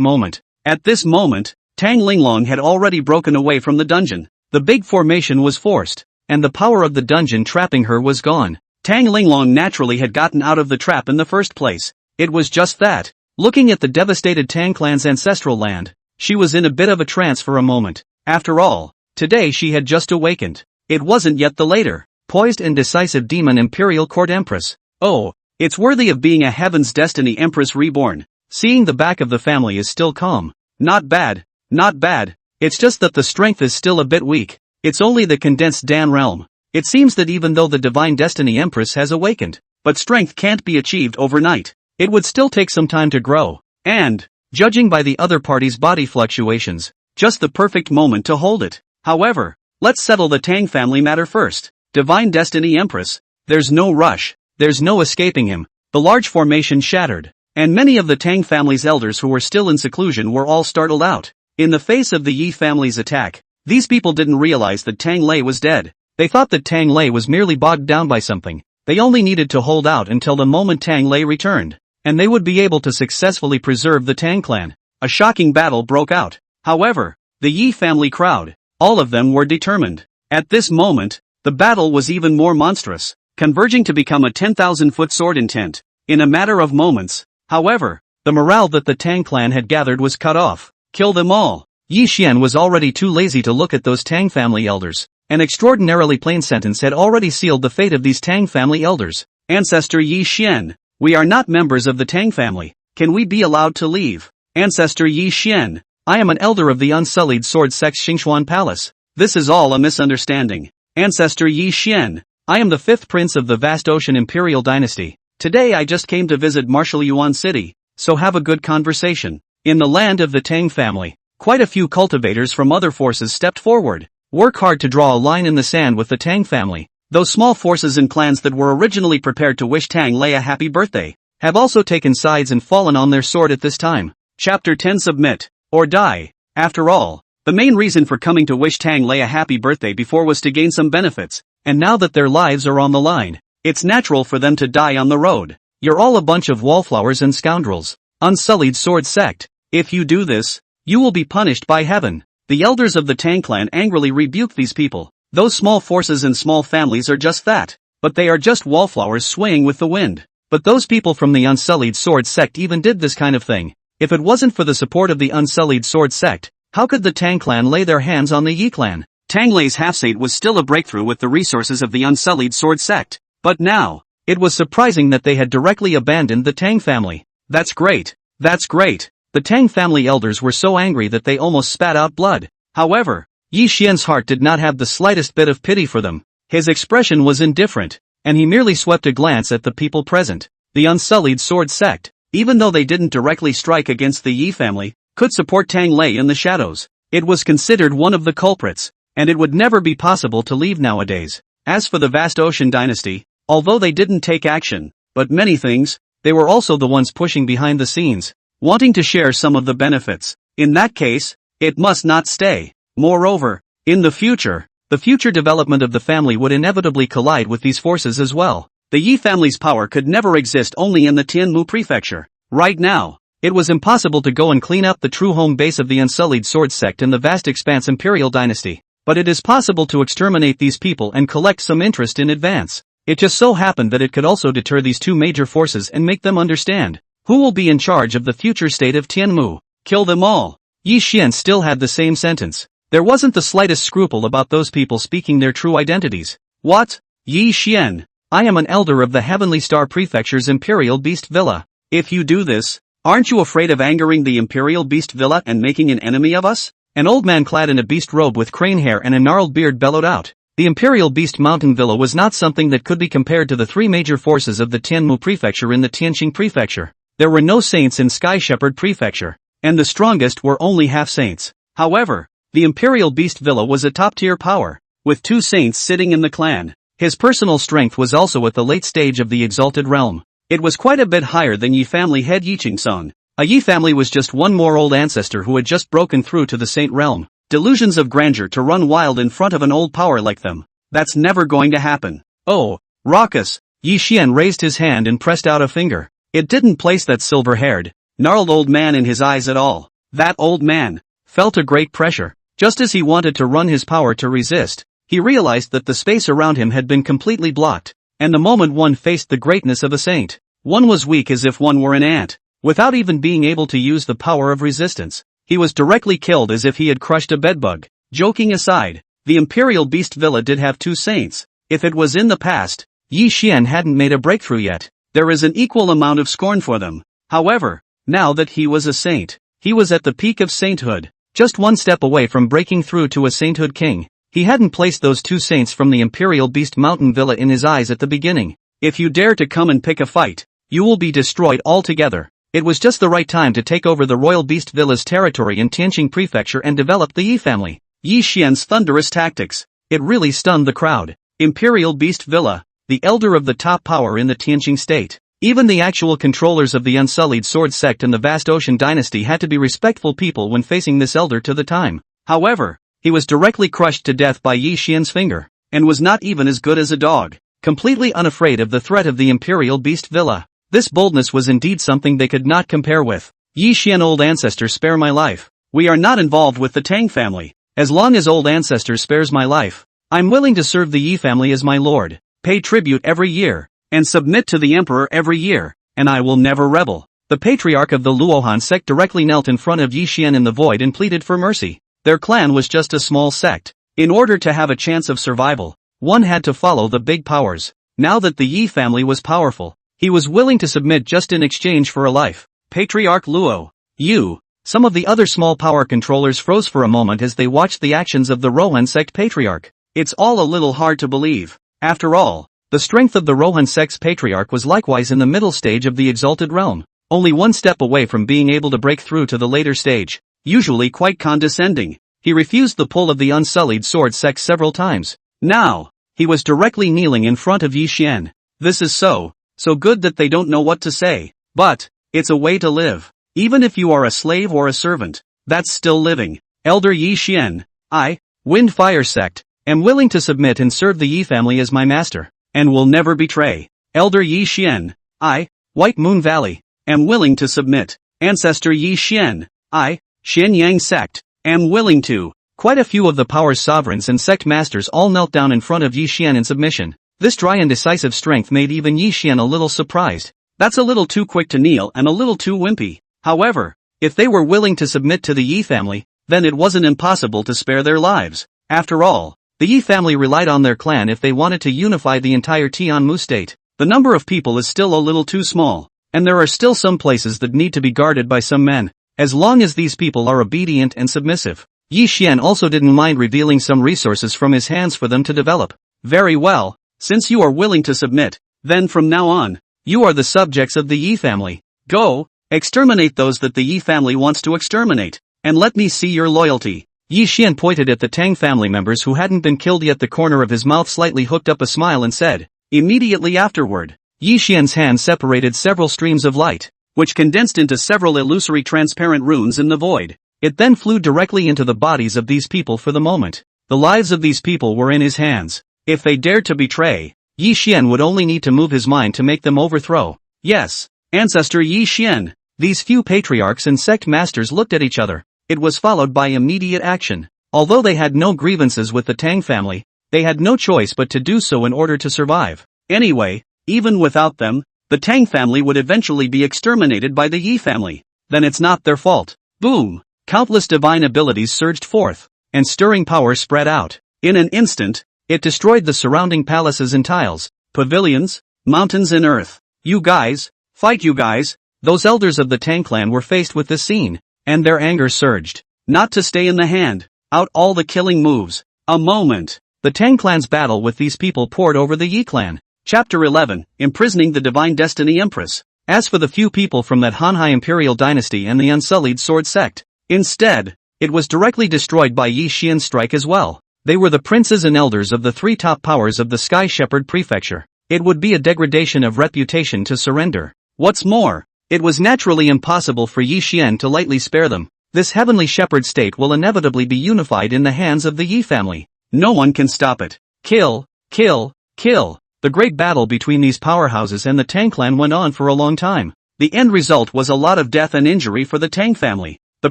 moment. At this moment, Tang Linglong had already broken away from the dungeon. The big formation was forced, and the power of the dungeon trapping her was gone. Tang Linglong naturally had gotten out of the trap in the first place. It was just that, looking at the devastated Tang clan's ancestral land, she was in a bit of a trance for a moment. After all, today she had just awakened. It wasn't yet the later, poised and decisive demon Imperial Court Empress. Oh, it's worthy of being a Heaven's Destiny Empress reborn. Seeing the back of the family is still calm. Not bad, not bad. It's just that the strength is still a bit weak. It's only the condensed Dan realm. It seems that even though the Divine Destiny Empress has awakened, but strength can't be achieved overnight. It would still take some time to grow. And, judging by the other party's body fluctuations, just the perfect moment to hold it. However, let's settle the Tang family matter first. Divine Destiny Empress, there's no rush, there's no escaping him. The large formation shattered, and many of the Tang family's elders who were still in seclusion were all startled out. In the face of the Yi family's attack, these people didn't realize that Tang Lei was dead. They thought that Tang Lei was merely bogged down by something. They only needed to hold out until the moment Tang Lei returned, and they would be able to successfully preserve the Tang clan. A shocking battle broke out. However, the Yi family crowd, all of them were determined. At this moment, the battle was even more monstrous, converging to become a 10,000-foot sword intent. In a matter of moments, however, the morale that the Tang clan had gathered was cut off. Kill them all. Yi Xian was already too lazy to look at those Tang family elders. An extraordinarily plain sentence had already sealed the fate of these Tang family elders. Ancestor Yi Xian, we are not members of the Tang family. Can we be allowed to leave? Ancestor Yi Xian, I am an elder of the Unsullied Sword Sect's Xuan Palace. This is all a misunderstanding. Ancestor Yi Xian, I am the 5th prince of the vast ocean Imperial dynasty. Today I just came to visit martial Yuan City, so have a good conversation. In the land of the Tang family, quite a few cultivators from other forces stepped forward. Work hard to draw a line in the sand with the Tang family. Those small forces and clans that were originally prepared to wish Tang Lei a happy birthday, have also taken sides and fallen on their sword at this time. Chapter 10 Submit, or die. After all, the main reason for coming to wish Tang Lei a happy birthday before was to gain some benefits, and now that their lives are on the line, it's natural for them to die on the road. You're all a bunch of wallflowers and scoundrels. Unsullied Sword Sect. If you do this, you will be punished by heaven. The elders of the Tang clan angrily rebuked these people. Those small forces and small families are just that, but they are just wallflowers swaying with the wind. But those people from the Unsullied Sword Sect even did this kind of thing. If it wasn't for the support of the Unsullied Sword Sect, how could the Tang clan lay their hands on the Yi clan? Tang Lei's half-state was still a breakthrough with the resources of the Unsullied Sword Sect. But now, it was surprising that they had directly abandoned the Tang family. That's great. That's great. The Tang family elders were so angry that they almost spat out blood. However, Yi Xian's heart did not have the slightest bit of pity for them. His expression was indifferent, and he merely swept a glance at the people present. The Unsullied Sword Sect, even though they didn't directly strike against the Yi family, could support Tang Lei in the shadows. It was considered one of the culprits, and it would never be possible to leave nowadays. As for the vast ocean dynasty, Although they didn't take action, but many things, they were also the ones pushing behind the scenes, wanting to share some of the benefits. In that case, it must not stay. Moreover, in the future development of the family would inevitably collide with these forces as well. The Yi family's power could never exist only in the Tianmu prefecture. Right now, it was impossible to go and clean up the true home base of the Unsullied Sword sect in the vast expanse Imperial dynasty. But it is possible to exterminate these people and collect some interest in advance. It just so happened that it could also deter these two major forces and make them understand who will be in charge of the future state of Tianmu. Kill them all. Yi Xian still had the same sentence. There wasn't the slightest scruple about those people speaking their true identities. What? Yi Xian. I am an elder of the Heavenly Star Prefecture's Imperial Beast Villa. If you do this, aren't you afraid of angering the Imperial Beast Villa and making an enemy of us? An old man clad in a beast robe with crane hair and a gnarled beard bellowed out. The Imperial Beast Mountain Villa was not something that could be compared to the three major forces of the Tianmu Prefecture in the Tianqing Prefecture. There were no saints in Sky Shepherd Prefecture, and the strongest were only half-saints. However, the Imperial Beast Villa was a top-tier power, with 2 saints sitting in the clan. His personal strength was also at the late stage of the Exalted Realm. It was quite a bit higher than Yi family head Yi Qingson. A Yi family was just one more old ancestor who had just broken through to the Saint Realm. Delusions of grandeur to run wild in front of an old power like them. That's never going to happen. Oh, raucous! Yi Xian raised his hand and pressed out a finger. It didn't place that silver-haired, gnarled old man in his eyes at all. That old man felt a great pressure. Just as he wanted to run his power to resist, he realized that the space around him had been completely blocked, and the moment one faced the greatness of a saint, one was weak as if one were an ant. Without even being able to use the power of resistance, he was directly killed as if he had crushed a bedbug. Joking aside, the Imperial Beast Villa did have 2 saints. If it was in the past, Yi Xian hadn't made a breakthrough yet. There is an equal amount of scorn for them. However, now that he was a saint, he was at the peak of sainthood. Just one step away from breaking through to a sainthood king. He hadn't placed those 2 saints from the Imperial Beast Mountain Villa in his eyes at the beginning. If you dare to come and pick a fight, you will be destroyed altogether. It was just the right time to take over the Royal Beast Villa's territory in Tianqing Prefecture and develop the Yi family. Yi Xian's thunderous tactics. It really stunned the crowd. Imperial Beast Villa, the elder of the top power in the Tianqing state. Even the actual controllers of the Unsullied Sword sect and the vast Ocean dynasty had to be respectful people when facing this elder to the time. However, he was directly crushed to death by Yi Xian's finger, and was not even as good as a dog, completely unafraid of the threat of the Imperial Beast Villa. This boldness was indeed something they could not compare with. Yi Xian, old ancestor, spare my life. We are not involved with the Tang family. As long as old ancestor spares my life, I'm willing to serve the Yi family as my lord, pay tribute every year, and submit to the emperor every year, and I will never rebel. The patriarch of the Luohan sect directly knelt in front of Yi Xian in the void and pleaded for mercy. Their clan was just a small sect. In order to have a chance of survival, one had to follow the big powers. Now that the Yi family was powerful, he was willing to submit just in exchange for a life. Patriarch Luo, you. Some of the other small power controllers froze for a moment as they watched the actions of the Rohan sect patriarch. It's all a little hard to believe. After all, the strength of the Rohan sect's patriarch was likewise in the middle stage of the Exalted Realm, only one step away from being able to break through to the later stage. Usually quite condescending, he refused the pull of the Unsullied Sword sect several times. Now, he was directly kneeling in front of Yi Xian. This is so good that they don't know what to say. But, it's a way to live. Even if you are a slave or a servant, that's still living. Elder Yi Xian, I, Wind Fire Sect, am willing to submit and serve the Yi family as my master, and will never betray. Elder Yi Xian, I, White Moon Valley, am willing to submit. Ancestor Yi Xian, I, Xianyang Sect, am willing to. Quite a few of the power's sovereigns and sect masters all knelt down in front of Yi Xian in submission. This dry and decisive strength made even Yi Xian a little surprised. That's a little too quick to kneel and a little too wimpy. However, if they were willing to submit to the Yi family, then it wasn't impossible to spare their lives. After all, the Yi family relied on their clan if they wanted to unify the entire Tianmu state. The number of people is still a little too small, and there are still some places that need to be guarded by some men. As long as these people are obedient and submissive. Yi Xian also didn't mind revealing some resources from his hands for them to develop. Very well, since you are willing to submit, then from now on, you are the subjects of the Yi family. Go, exterminate those that the Yi family wants to exterminate, and let me see your loyalty. Yi Xian pointed at the Tang family members who hadn't been killed yet. The corner of his mouth slightly hooked up a smile and said, Immediately afterward, Yi Xian's hand separated several streams of light, which condensed into several illusory transparent runes in the void. It then flew directly into the bodies of these people. For the moment, the lives of these people were in his hands. If they dared to betray, Yi Xian would only need to move his mind to make them overthrow. Yes, Ancestor Yi Xian. These few patriarchs and sect masters looked at each other. It was followed by immediate action. Although they had no grievances with the Tang family, they had no choice but to do so in order to survive. Anyway, even without them, the Tang family would eventually be exterminated by the Yi family. Then it's not their fault. Boom! Countless divine abilities surged forth, and stirring power spread out. In an instant, it destroyed the surrounding palaces and tiles, pavilions, mountains and earth. You guys, fight you guys! Those elders of the Tang clan were faced with this scene, and their anger surged. Not to stay in the hand, out all the killing moves. A moment. The Tang clan's battle with these people poured over the Yi clan. Chapter 11, Imprisoning the Divine Destiny Empress. As for the few people from that Hanhai Imperial dynasty and the Unsullied Sword sect, instead, it was directly destroyed by Yi Xian's strike as well. They were the princes and elders of the three top powers of the Sky Shepherd Prefecture. It would be a degradation of reputation to surrender. What's more, it was naturally impossible for Yi Xian to lightly spare them. This heavenly shepherd state will inevitably be unified in the hands of the Yi family. No one can stop it. Kill, kill, kill. The great battle between these powerhouses and the Tang clan went on for a long time. The end result was a lot of death and injury for the Tang family. The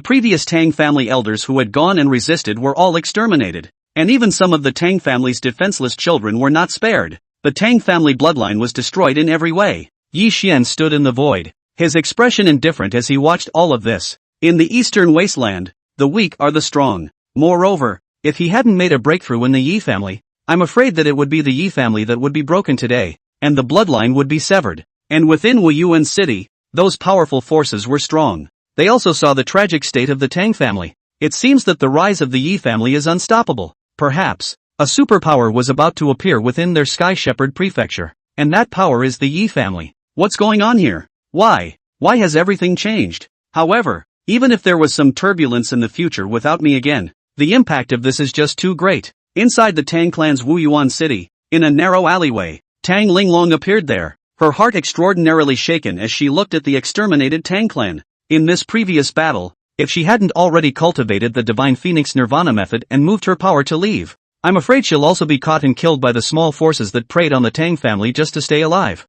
previous Tang family elders who had gone and resisted were all exterminated, and even some of the Tang family's defenseless children were not spared. The Tang family bloodline was destroyed in every way. Yi Xian stood in the void, his expression indifferent as he watched all of this. In the eastern wasteland, the weak are the strong. Moreover, if he hadn't made a breakthrough in the Yi family, I'm afraid that it would be the Yi family that would be broken today, and the bloodline would be severed. And within Wuyuan city, those powerful forces were strong. They also saw the tragic state of the Tang family. It seems that the rise of the Yi family is unstoppable. Perhaps, a superpower was about to appear within their Sky Shepherd Prefecture, and that power is the Yi family. What's going on here? Why? Why has everything changed? However, even if there was some turbulence in the future without me again, the impact of this is just too great. Inside the Tang clan's Wuyuan city, in a narrow alleyway, Tang Linglong appeared there, her heart extraordinarily shaken as she looked at the exterminated Tang clan. In this previous battle, if she hadn't already cultivated the Divine Phoenix Nirvana method and moved her power to leave, I'm afraid she'll also be caught and killed by the small forces that preyed on the Tang family just to stay alive.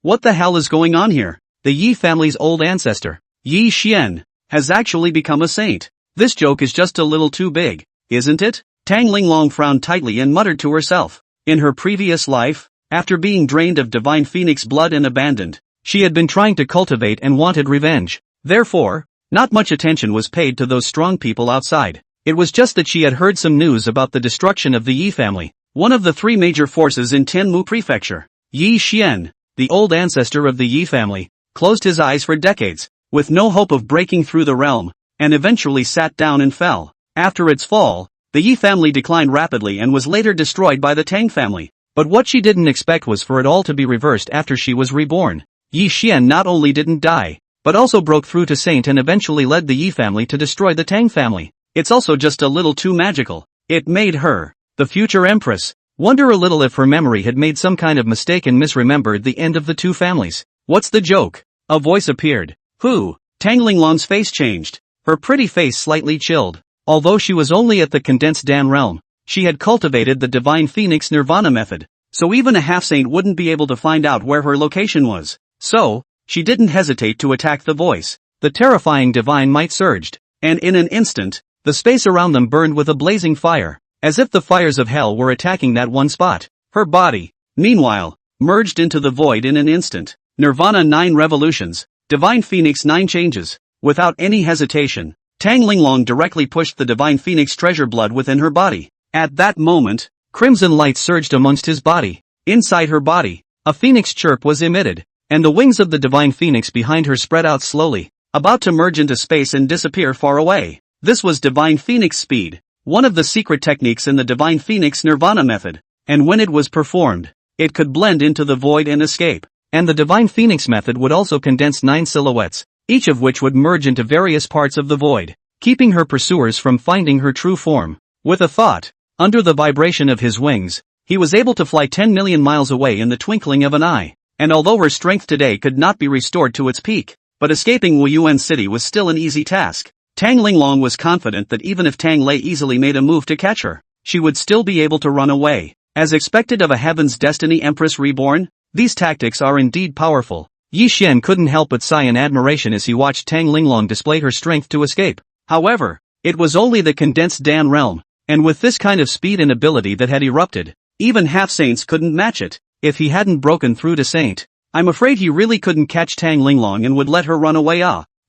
What the hell is going on here? The Yi family's old ancestor, Yi Xian, has actually become a saint. This joke is just a little too big, isn't it? Tang Linglong frowned tightly and muttered to herself. In her previous life, after being drained of Divine Phoenix blood and abandoned, she had been trying to cultivate and wanted revenge. Therefore, not much attention was paid to those strong people outside. It was just that she had heard some news about the destruction of the Yi family, one of the three major forces in Tianmu Prefecture. Yi Xian, the old ancestor of the Yi family, closed his eyes for decades, with no hope of breaking through the realm, and eventually sat down and fell. After its fall, the Yi family declined rapidly and was later destroyed by the Tang family. But what she didn't expect was for it all to be reversed after she was reborn. Yi Xian not only didn't die, but also broke through to saint and eventually led the Yi family to destroy the Tang family. It's also just a little too magical. It made her, the future Empress, wonder a little if her memory had made some kind of mistake and misremembered the end of the two families. What's the joke? A voice appeared. Who? Tang Linglong's face changed, her pretty face slightly chilled. Although she was only at the condensed Dan realm, she had cultivated the Divine Phoenix Nirvana method, so even a half-saint wouldn't be able to find out where her location was. So, she didn't hesitate to attack the voice. The terrifying divine might surged, and in an instant, the space around them burned with a blazing fire, as if the fires of hell were attacking that one spot. Her body, meanwhile, merged into the void in an instant. Nirvana 9 revolutions, Divine Phoenix 9 changes. Without any hesitation, Tang Linglong directly pushed the Divine Phoenix treasure blood within her body. At that moment, crimson light surged amongst his body. Inside her body, a phoenix chirp was emitted, and the wings of the Divine Phoenix behind her spread out slowly, about to merge into space and disappear far away. This was Divine Phoenix speed, one of the secret techniques in the Divine Phoenix Nirvana method, and when it was performed, it could blend into the void and escape. And the Divine Phoenix method would also condense 9 silhouettes, each of which would merge into various parts of the void, keeping her pursuers from finding her true form. With a thought, under the vibration of his wings, he was able to fly 10 million miles away in the twinkling of an eye. And although her strength today could not be restored to its peak, but escaping Wuyuan city was still an easy task. Tang Linglong was confident that even if Tang Lei easily made a move to catch her, she would still be able to run away. As expected of a Heaven's Destiny Empress reborn, these tactics are indeed powerful. Yi Xian couldn't help but sigh in admiration as he watched Tang Linglong display her strength to escape. However, it was only the condensed Dan realm, and with this kind of speed and ability that had erupted, even half-saints couldn't match it. If he hadn't broken through to Saint, I'm afraid he really couldn't catch Tang Linglong and would let her run away.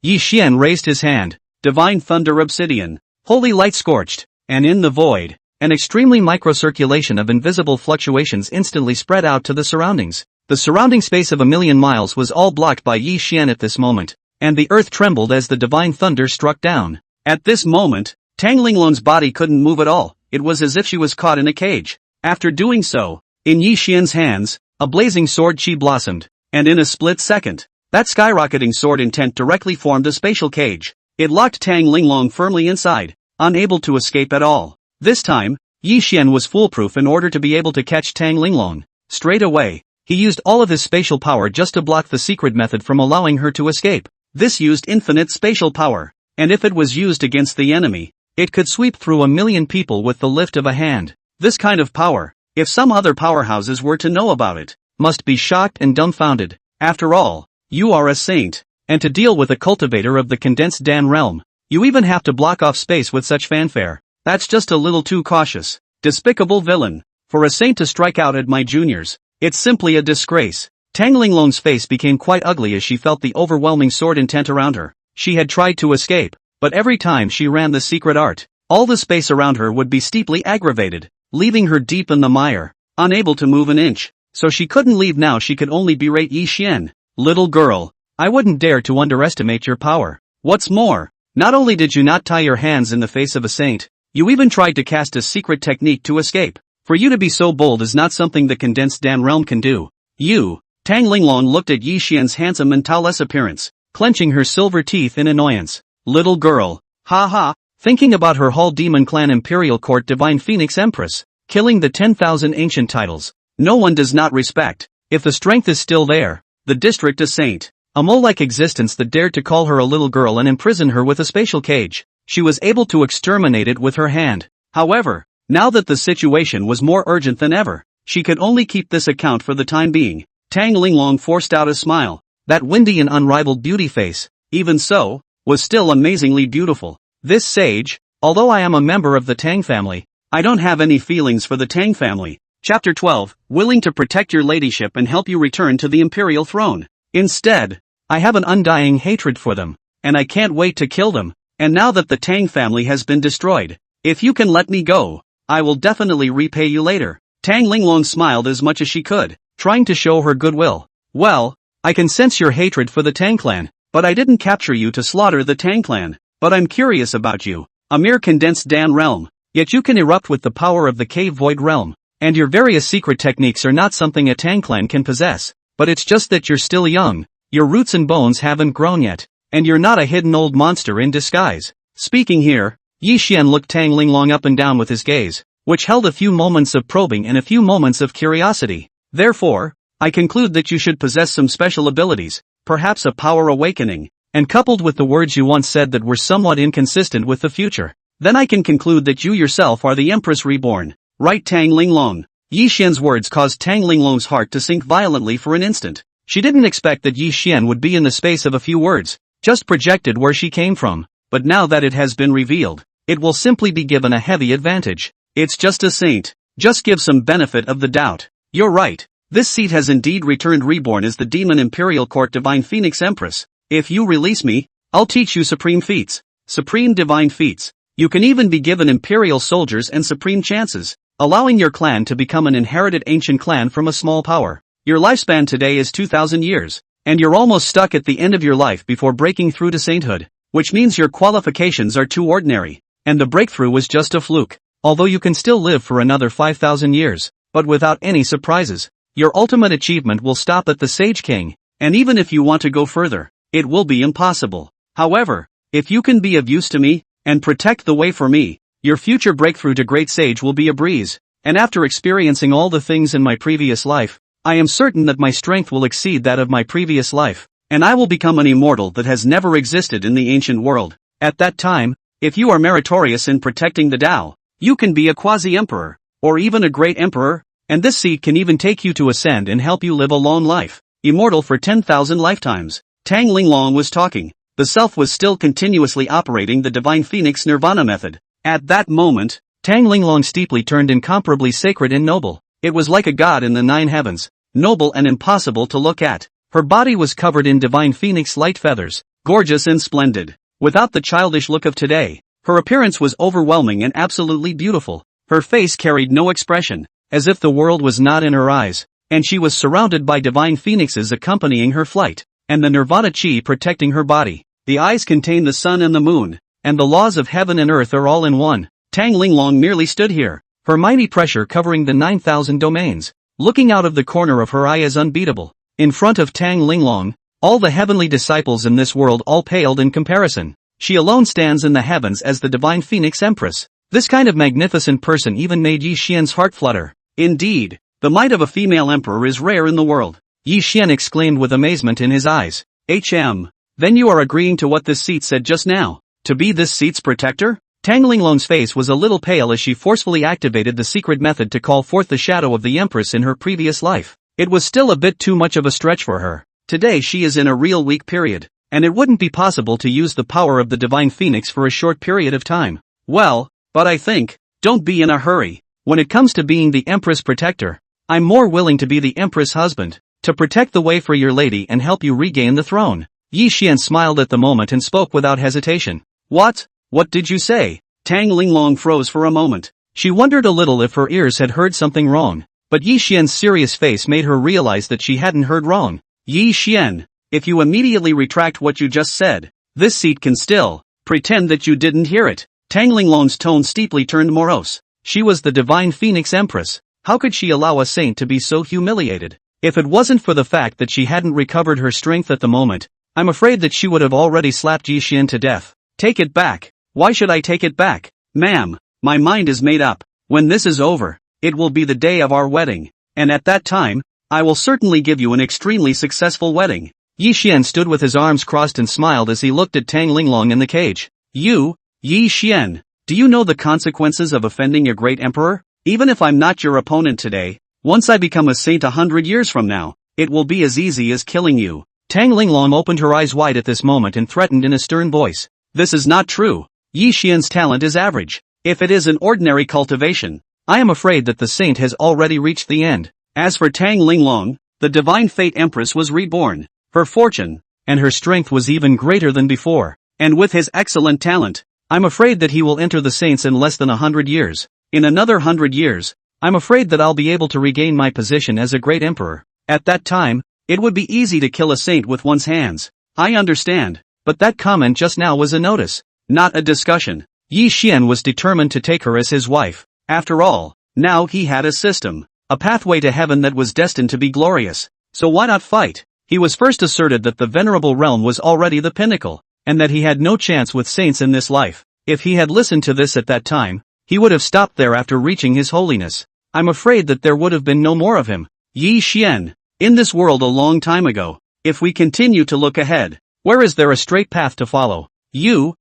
Yi Xian raised his hand. Divine Thunder Obsidian, Holy Light Scorched, and in the void, an extremely microcirculation of invisible fluctuations instantly spread out to the surroundings. The surrounding space of 1,000,000 miles was all blocked by Yi Xian at this moment, and the earth trembled as the divine thunder struck down. At this moment, Tang Linglong's body couldn't move at all. It was as if she was caught in a cage. After doing so, in Yi Xian's hands, a blazing sword chi blossomed, and in a split second, that skyrocketing sword intent directly formed a spatial cage. It locked Tang Linglong firmly inside, unable to escape at all. This time, Yi Xian was foolproof in order to be able to catch Tang Linglong. Straight away, he used all of his spatial power just to block the secret method from allowing her to escape. This used infinite spatial power, and if it was used against the enemy, it could sweep through 1,000,000 people with the lift of a hand. This kind of power, if some other powerhouses were to know about it, must be shocked and dumbfounded. After all, you are a saint. And to deal with a cultivator of the condensed Dan realm, you even have to block off space with such fanfare. That's just a little too cautious. Despicable villain. For a saint to strike out at my juniors, it's simply a disgrace. Tang Linglong's face became quite ugly as she felt the overwhelming sword intent around her. She had tried to escape, but every time she ran the secret art, all the space around her would be steeply aggravated, leaving her deep in the mire, unable to move an inch. So she couldn't leave now. She could only berate Yi Xian. Little girl, I wouldn't dare to underestimate your power. What's more, not only did you not tie your hands in the face of a saint, you even tried to cast a secret technique to escape. For you to be so bold is not something the condensed Dan realm can do. You, Tang Linglong looked at Yi Xian's handsome and towelless appearance, clenching her silver teeth in annoyance. Little girl, ha ha, thinking about her whole demon clan Imperial Court Divine Phoenix Empress, killing the 10,000 ancient titles. No one does not respect, if the strength is still there, the district a saint. A mole-like existence that dared to call her a little girl and imprison her with a spatial cage. She was able to exterminate it with her hand. However, now that the situation was more urgent than ever, she could only keep this account for the time being. Tang Linglong forced out a smile. That windy and unrivaled beauty face, even so, was still amazingly beautiful. This sage, although I am a member of the Tang family, I don't have any feelings for the Tang family. Chapter 12, willing to protect your ladyship and help you return to the imperial throne. Instead, I have an undying hatred for them, and I can't wait to kill them. And now that the Tang family has been destroyed, if you can let me go, I will definitely repay you later. Tang Linglong smiled as much as she could, trying to show her goodwill. Well, I can sense your hatred for the Tang clan, but I didn't capture you to slaughter the Tang clan. But I'm curious about you. A mere condensed Dan realm, yet you can erupt with the power of the cave void realm. And your various secret techniques are not something a Tang clan can possess. But it's just that you're still young. Your roots and bones haven't grown yet, and you're not a hidden old monster in disguise. Speaking here, Yi Xian looked Tang Linglong up and down with his gaze, which held a few moments of probing and a few moments of curiosity. Therefore, I conclude that you should possess some special abilities, perhaps a power awakening, and coupled with the words you once said that were somewhat inconsistent with the future, then I can conclude that you yourself are the Empress reborn. Right, Tang Linglong? Yi Xian's words caused Tang Linglong's heart to sink violently for an instant. She didn't expect that Yi Xian would be in the space of a few words, just projected where she came from, but now that it has been revealed, it will simply be given a heavy advantage. It's just a saint. Just give some benefit of the doubt. You're right. This seat has indeed returned reborn as the demon Imperial Court Divine Phoenix Empress. If you release me, I'll teach you supreme feats. Supreme divine feats. You can even be given imperial soldiers and supreme chances, allowing your clan to become an inherited ancient clan from a small power. Your lifespan today is 2,000 years, and you're almost stuck at the end of your life before breaking through to sainthood, which means your qualifications are too ordinary, and the breakthrough was just a fluke. Although you can still live for another 5,000 years, but without any surprises, your ultimate achievement will stop at the Sage King, and even if you want to go further, it will be impossible. However, if you can be of use to me, and protect the way for me, your future breakthrough to Great Sage will be a breeze, and after experiencing all the things in my previous life, I am certain that my strength will exceed that of my previous life, and I will become an immortal that has never existed in the ancient world. At that time, if you are meritorious in protecting the Tao, you can be a quasi-emperor, or even a great emperor, and this seat can even take you to ascend and help you live a long life, immortal for 10,000 lifetimes. Tang Linglong was talking. The self was still continuously operating the divine phoenix nirvana method. At that moment, Tang Linglong steeply turned incomparably sacred and noble. It was like a god in the 9 heavens, noble and impossible to look at. Her body was covered in divine phoenix light feathers, gorgeous and splendid. Without the childish look of today, her appearance was overwhelming and absolutely beautiful. Her face carried no expression, as if the world was not in her eyes, and she was surrounded by divine phoenixes accompanying her flight, and the nirvana chi protecting her body. The eyes contain the sun and the moon, and the laws of heaven and earth are all in one. Tang Linglong merely stood here, her mighty pressure covering the 9,000 domains. Looking out of the corner of her eye is unbeatable. In front of Tang Linglong, all the heavenly disciples in this world all paled in comparison. She alone stands in the heavens as the divine phoenix empress. This kind of magnificent person even made Yi Xian's heart flutter. Indeed, the might of a female emperor is rare in the world. Yi Xian exclaimed with amazement in his eyes. Then you are agreeing to what this seat said just now, to be this seat's protector? Tang Linglong's face was a little pale as she forcefully activated the secret method to call forth the shadow of the Empress in her previous life. It was still a bit too much of a stretch for her. Today she is in a real weak period, and it wouldn't be possible to use the power of the divine phoenix for a short period of time. Well, but I think, don't be in a hurry. When it comes to being the Empress protector, I'm more willing to be the Empress husband, to protect the way for your lady and help you regain the throne. Yi Xian smiled at the moment and spoke without hesitation. What did you say? Tang Linglong froze for a moment. She wondered a little if her ears had heard something wrong, but Yi Xian's serious face made her realize that she hadn't heard wrong. Yi Xian, if you immediately retract what you just said, this seat can still pretend that you didn't hear it. Tang Linglong's tone steeply turned morose. She was the divine phoenix empress. How could she allow a saint to be so humiliated? If it wasn't for the fact that she hadn't recovered her strength at the moment, I'm afraid that she would have already slapped Yi Xian to death. Take it back. Why should I take it back? Ma'am, my mind is made up. When this is over, it will be the day of our wedding, and at that time, I will certainly give you an extremely successful wedding. Yi Xian stood with his arms crossed and smiled as he looked at Tang Linglong in the cage. You, Yi Xian, do you know the consequences of offending a great emperor? Even if I'm not your opponent today, once I become a saint 100 years from now, it will be as easy as killing you. Tang Linglong opened her eyes wide at this moment and threatened in a stern voice. This is not true. Yi Xian's talent is average. If it is an ordinary cultivation, I am afraid that the saint has already reached the end. As for Tang Linglong, the divine fate empress was reborn. Her fortune and her strength was even greater than before, and with his excellent talent, I'm afraid that he will enter the saints in less than 100 years. In another 100 years, I'm afraid that I'll be able to regain my position as a great emperor. At that time, it would be easy to kill a saint with one's hands. I understand, but that comment just now was a notice, not a discussion. Yi Xian was determined to take her as his wife. After all, now he had a system, a pathway to heaven that was destined to be glorious. So why not fight? He was first asserted that the venerable realm was already the pinnacle, and that he had no chance with saints in this life. If he had listened to this at that time, he would have stopped there after reaching his holiness. I'm afraid that there would have been no more of him. Yi Xian, in this world a long time ago, if we continue to look ahead, where is there a straight path to follow? You,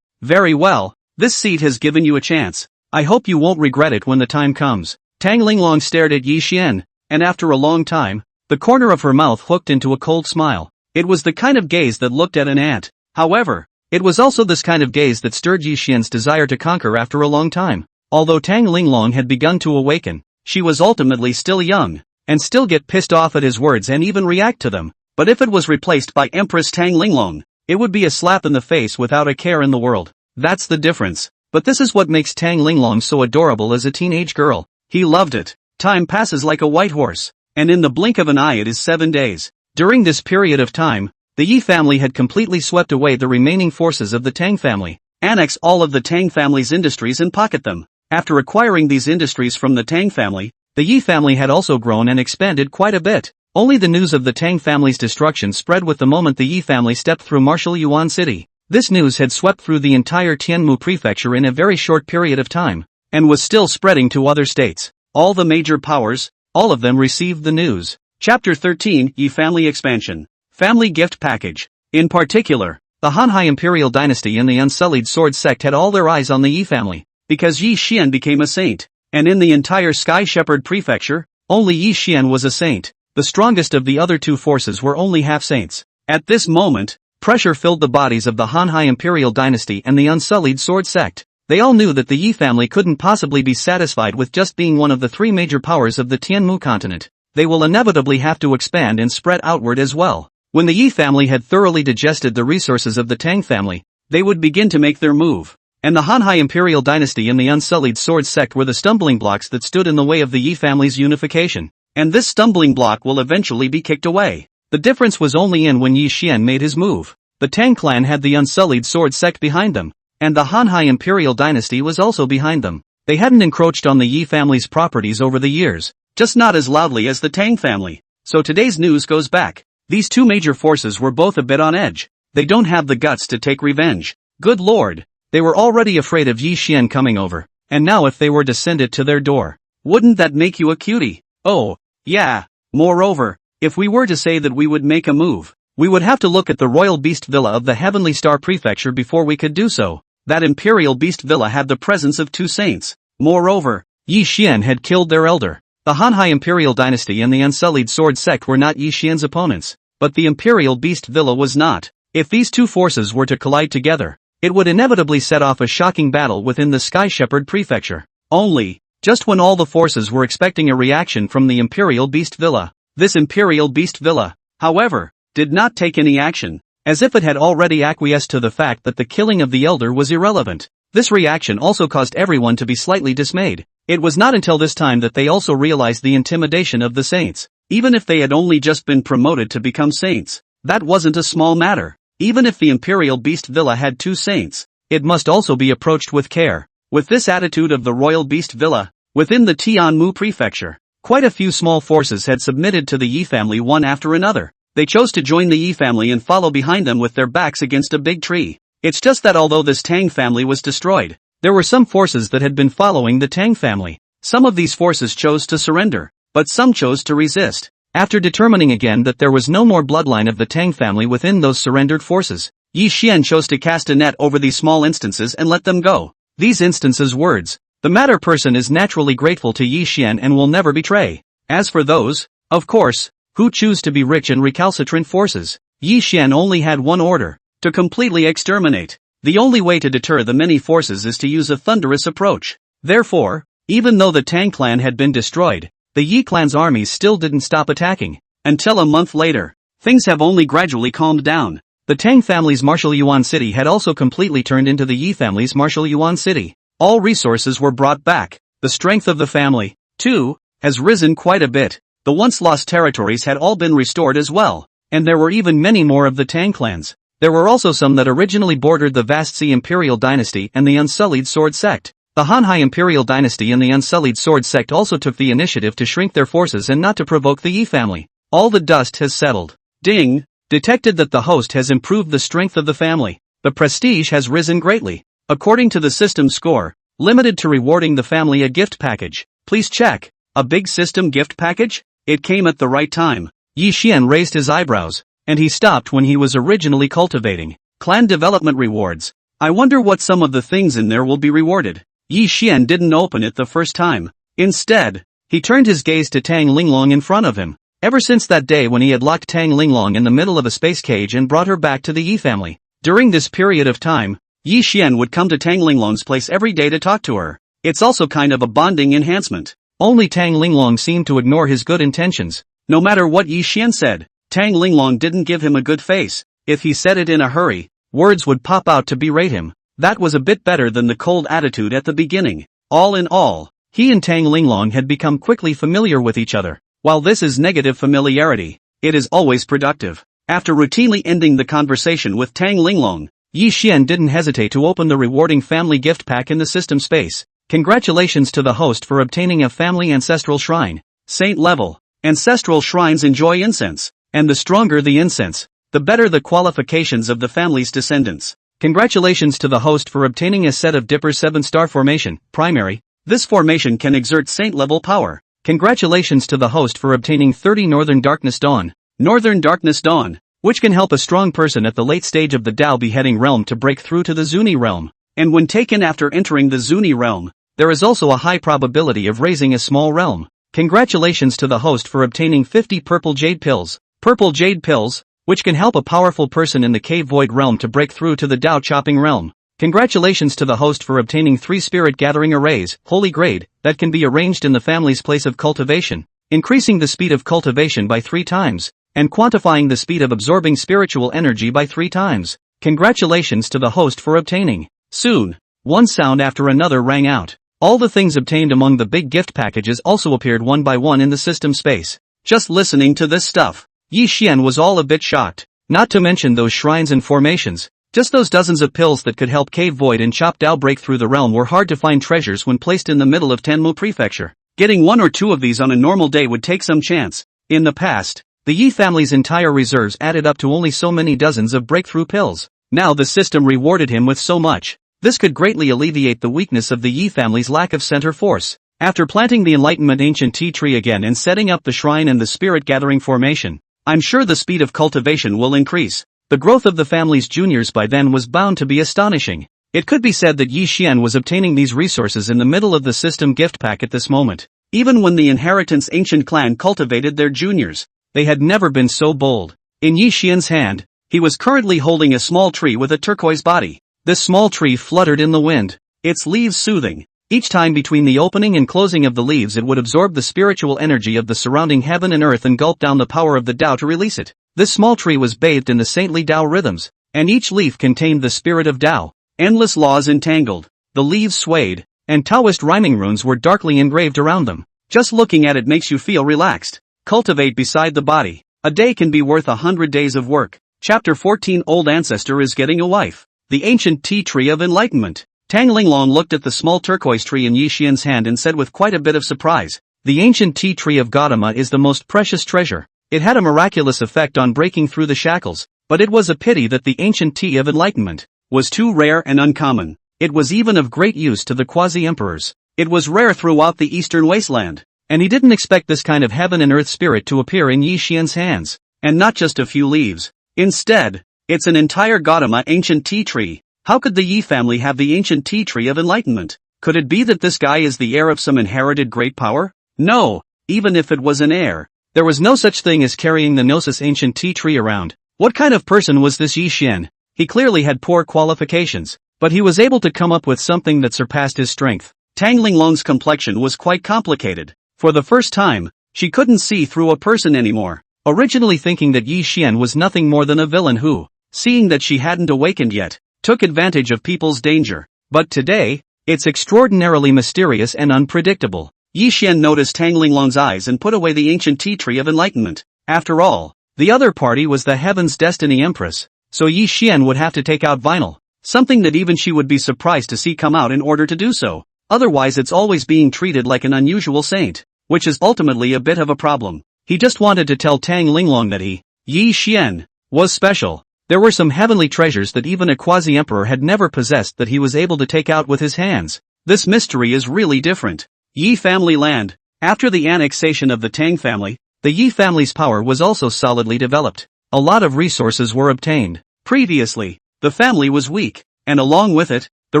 very well, this seat has given you a chance. I hope you won't regret it when the time comes. Tang Linglong stared at Yi Xian, and after a long time, the corner of her mouth hooked into a cold smile. It was the kind of gaze that looked at an ant. However, it was also this kind of gaze that stirred Yi Xian's desire to conquer after a long time. Although Tang Linglong had begun to awaken, she was ultimately still young, and still get pissed off at his words and even react to them. But if it was replaced by Empress Tang Linglong, it would be a slap in the face without a care in the world. That's the difference. But this is what makes Tang Linglong so adorable as a teenage girl. He loved it. Time passes like a white horse, and in the blink of an eye it is 7 days. During this period of time, the Yi family had completely swept away the remaining forces of the Tang family, annex all of the Tang family's industries and pocket them. After acquiring these industries from the Tang family, the Yi family had also grown and expanded quite a bit. Only the news of the Tang family's destruction spread with the moment the Yi family stepped through martial Yuan city. This news had swept through the entire Tianmu prefecture in a very short period of time. and was still spreading to other states. All the major powers, all of them received the news. Chapter 13, Yi Family Expansion. Family Gift Package. In particular, the Hanhai Imperial Dynasty and the Unsullied Sword Sect had all their eyes on the Yi family, because Yi Xian became a saint, and in the entire Sky Shepherd Prefecture, only Yi Xian was a saint. The strongest of the other two forces were only half-saints. At this moment, pressure filled the bodies of the Hanhai Imperial Dynasty and the Unsullied Sword Sect. They all knew that the Yi family couldn't possibly be satisfied with just being one of the three major powers of the Tianmu continent. They will inevitably have to expand and spread outward as well. When the Yi family had thoroughly digested the resources of the Tang family, they would begin to make their move. And the Hanhai Imperial Dynasty and the Unsullied Sword Sect were the stumbling blocks that stood in the way of the Yi family's unification. And this stumbling block will eventually be kicked away. The difference was only in when Yi Xian made his move. The Tang clan had the Unsullied Sword Sect behind them, and the Hanhai Imperial Dynasty was also behind them. They hadn't encroached on the Yi family's properties over the years, just not as loudly as the Tang family. So today's news goes back. These two major forces were both a bit on edge. They don't have the guts to take revenge. Good lord. They were already afraid of Yi Xian coming over, and now if they were to send it to their door, wouldn't that make you a cutie? Oh, yeah. Moreover, if we were to say that we would make a move, we would have to look at the royal beast villa of the Heavenly Star Prefecture before we could do so. That imperial beast villa had the presence of two saints. Moreover, Yi Xian had killed their elder. The Hanhai Imperial Dynasty and the Unsullied Sword Sect were not Yi Xian's opponents, but the imperial beast villa was not. If these two forces were to collide together, it would inevitably set off a shocking battle within the Sky Shepherd Prefecture. Only, just when all the forces were expecting a reaction from the imperial beast villa, this imperial beast villa, however, did not take any action, as if it had already acquiesced to the fact that the killing of the elder was irrelevant. This reaction also caused everyone to be slightly dismayed. It was not until this time that they also realized the intimidation of the saints. Even if they had only just been promoted to become saints, that wasn't a small matter. Even if the imperial beast villa had two saints, it must also be approached with care. With this attitude of the royal beast villa, within the Tianmu prefecture, quite a few small forces had submitted to the Yi family one after another. They chose to join the Yi family and follow behind them with their backs against a big tree. It's just that although this Tang family was destroyed, there were some forces that had been following the Tang family. Some of these forces chose to surrender, but some chose to resist. After determining again that there was no more bloodline of the Tang family within those surrendered forces, Yi Xian chose to cast a net over these small instances and let them go. These instances' words, the matter person is naturally grateful to Yi Xian and will never betray. As for those, of course, who choose to be rich and recalcitrant forces, Yi Xian only had one order, to completely exterminate. The only way to deter the many forces is to use a thunderous approach. Therefore, even though the Tang clan had been destroyed, the Yi clan's armies still didn't stop attacking. Until a month later, things have only gradually calmed down. The Tang family's Martial Yuan city had also completely turned into the Yi family's Martial Yuan city. All resources were brought back. The strength of the family, too, has risen quite a bit. The once lost territories had all been restored as well, and there were even many more of the Tang clans. There were also some that originally bordered the vast Sea Imperial Dynasty and the Unsullied Sword Sect. The Hanhai Imperial Dynasty and the Unsullied Sword Sect also took the initiative to shrink their forces and not to provoke the Yi family. All the dust has settled. Ding! Detected that the host has improved the strength of the family. The prestige has risen greatly. According to the system score, limited to rewarding the family a gift package. Please check. A big system gift package? It came at the right time. Yi Xian raised his eyebrows, and he stopped when he was originally cultivating. Clan development rewards. I wonder what some of the things in there will be rewarded. Yi Xian didn't open it the first time. Instead, he turned his gaze to Tang Linglong in front of him. Ever since that day when he had locked Tang Linglong in the middle of a space cage and brought her back to the Yi family, during this period of time, Yi Xian would come to Tang Linglong's place every day to talk to her. It's also kind of a bonding enhancement. Only Tang Linglong seemed to ignore his good intentions. No matter what Yi Xian said, Tang Linglong didn't give him a good face. If he said it in a hurry, words would pop out to berate him. That was a bit better than the cold attitude at the beginning. All in all, he and Tang Linglong had become quickly familiar with each other. While this is negative familiarity, it is always productive. After routinely ending the conversation with Tang Linglong, Yi Xian didn't hesitate to open the rewarding family gift pack in the system space. Congratulations to the host for obtaining a family ancestral shrine. Saint level. Ancestral shrines enjoy incense, and the stronger the incense, the better the qualifications of the family's descendants. Congratulations to the host for obtaining a set of Dipper's 7-star formation, primary, This formation can exert saint-level power. Congratulations to the host for obtaining 30 Northern Darkness Dawn. Northern Darkness Dawn, which can help a strong person at the late stage of the Dao beheading realm to break through to the Zuni realm. And when taken after entering the Zuni realm, there is also a high probability of raising a small realm. Congratulations to the host for obtaining 50 Purple Jade Pills. Purple Jade Pills, which can help a powerful person in the Cave Void realm to break through to the Dao chopping realm. Congratulations to the host for obtaining 3 Spirit Gathering Arrays, Holy Grade, that can be arranged in the family's place of cultivation, increasing the speed of cultivation by 3 times, and quantifying the speed of absorbing spiritual energy by 3 times. Congratulations to the host for obtaining. Soon, one sound after another rang out. All the things obtained among the big gift packages also appeared one by one in the system space. Just listening to this stuff, Yi Xian was all a bit shocked. Not to mention those shrines and formations. Just those dozens of pills that could help Cave Void and Chop Dao break through the realm were hard to find treasures when placed in the middle of Tianmu Prefecture. Getting 1 or 2 of these on a normal day would take some chance. In the past, the Yi family's entire reserves added up to only so many dozens of breakthrough pills. Now the system rewarded him with so much. This could greatly alleviate the weakness of the Yi family's lack of center force. After planting the Enlightenment Ancient Tea Tree again and setting up the shrine and the Spirit Gathering formation, I'm sure the speed of cultivation will increase. The growth of the family's juniors by then was bound to be astonishing. It could be said that Yi Xian was obtaining these resources in the middle of the system gift pack at this moment. Even when the Inheritance Ancient clan cultivated their juniors, they had never been so bold. In Yi Xian's hand, he was currently holding a small tree with a turquoise body. This small tree fluttered in the wind, its leaves soothing. Each time between the opening and closing of the leaves it would absorb the spiritual energy of the surrounding heaven and earth and gulp down the power of the Tao to release it. This small tree was bathed in the saintly Tao rhythms, and each leaf contained the spirit of Tao. Endless laws entangled, the leaves swayed, and Taoist rhyming runes were darkly engraved around them. Just looking at it makes you feel relaxed. Cultivate beside the body. A day can be worth 100 days of work. Chapter 14 Old Ancestor is getting a wife. The Ancient Tea Tree of Enlightenment. Tang Linglong looked at the small turquoise tree in Yi Xian's hand and said with quite a bit of surprise, "The Ancient Tea Tree of Gautama is the most precious treasure. It had a miraculous effect on breaking through the shackles, but it was a pity that the Ancient Tea of Enlightenment was too rare and uncommon. It was even of great use to the Quasi-emperors. It was rare throughout the eastern wasteland, and he didn't expect this kind of heaven and earth spirit to appear in Yi Xian's hands, and not just a few leaves. Instead, it's an entire Gautama Ancient Tea Tree. How could the Yi family have the Ancient Tea Tree of Enlightenment? Could it be that this guy is the heir of some inherited great power? No, even if it was an heir, there was no such thing as carrying the Gnosis Ancient Tea Tree around. What kind of person was this Yi Xian? He clearly had poor qualifications, but he was able to come up with something that surpassed his strength. Tang Linglong's complexion was quite complicated. For the first time, she couldn't see through a person anymore. Originally thinking that Yi Xian was nothing more than a villain who, seeing that she hadn't awakened yet, took advantage of people's danger. But today, it's extraordinarily mysterious and unpredictable. Yi Xian noticed Tang Linglong's eyes and put away the Ancient Tea Tree of Enlightenment. After all, the other party was the Heaven's Destiny Empress, so Yi Xian would have to take out Vinyl, something that even she would be surprised to see come out in order to do so. Otherwise it's always being treated like an unusual saint, which is ultimately a bit of a problem. He just wanted to tell Tang Linglong that he, Yi Xian, was special. There were some heavenly treasures that even a quasi-emperor had never possessed that he was able to take out with his hands. This mystery is really different. Yi family land. After the annexation of the Tang family, the Yi family's power was also solidly developed. A lot of resources were obtained. Previously, the family was weak, and along with it, the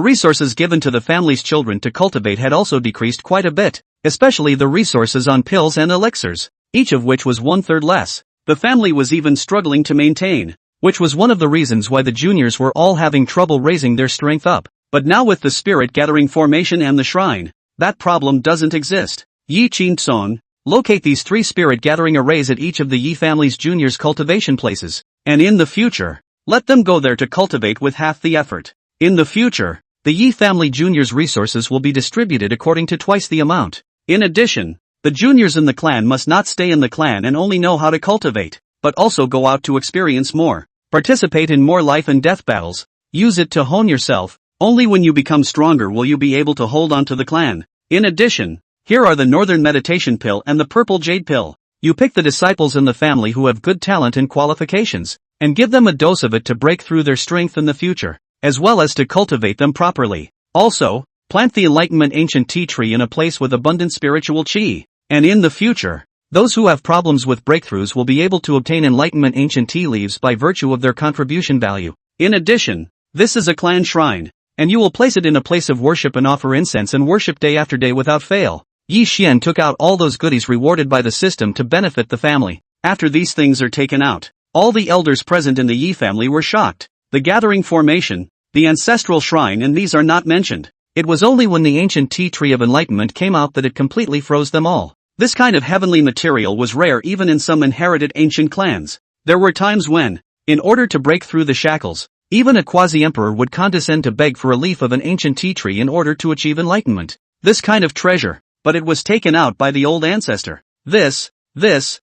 resources given to the family's children to cultivate had also decreased quite a bit, especially the resources on pills and elixirs, each of which was 1/3 less. The family was even struggling to maintain, which was one of the reasons why the juniors were all having trouble raising their strength up. But now with the Spirit Gathering formation and the shrine, that problem doesn't exist. Yi Qingtson, locate these 3 Spirit Gathering arrays at each of the Yi family's juniors' cultivation places, and in the future, let them go there to cultivate with half the effort. In the future, the Yi family juniors' resources will be distributed according to twice the amount. In addition, the juniors in the clan must not stay in the clan and only know how to cultivate, but also go out to experience more. Participate in more life and death battles. Use it to hone yourself. Only when you become stronger will you be able to hold on to the clan. In addition, here are the Northern Meditation Pill and the Purple Jade Pill. You pick the disciples in the family who have good talent and qualifications, and give them a dose of it to break through their strength in the future, as well as to cultivate them properly. Also, Plant the Enlightenment ancient tea tree in a place with abundant spiritual qi. And in the future, those who have problems with breakthroughs will be able to obtain Enlightenment ancient tea leaves by virtue of their contribution value. In addition, this is a clan shrine, and you will place it in a place of worship and offer incense and worship day after day without fail. Yi Xian took out all those goodies rewarded by the system to benefit the family. After these things are taken out, all the elders present in the Yi family were shocked. The gathering formation, the ancestral shrine, and these are not mentioned. It was only when the ancient tea tree of enlightenment came out that it completely froze them all. This kind of heavenly material was rare even in some inherited ancient clans. There were times when, in order to break through the shackles, even a quasi-emperor would condescend to beg for a leaf of an ancient tea tree in order to achieve enlightenment. This kind of treasure, but it was taken out by the old ancestor. This is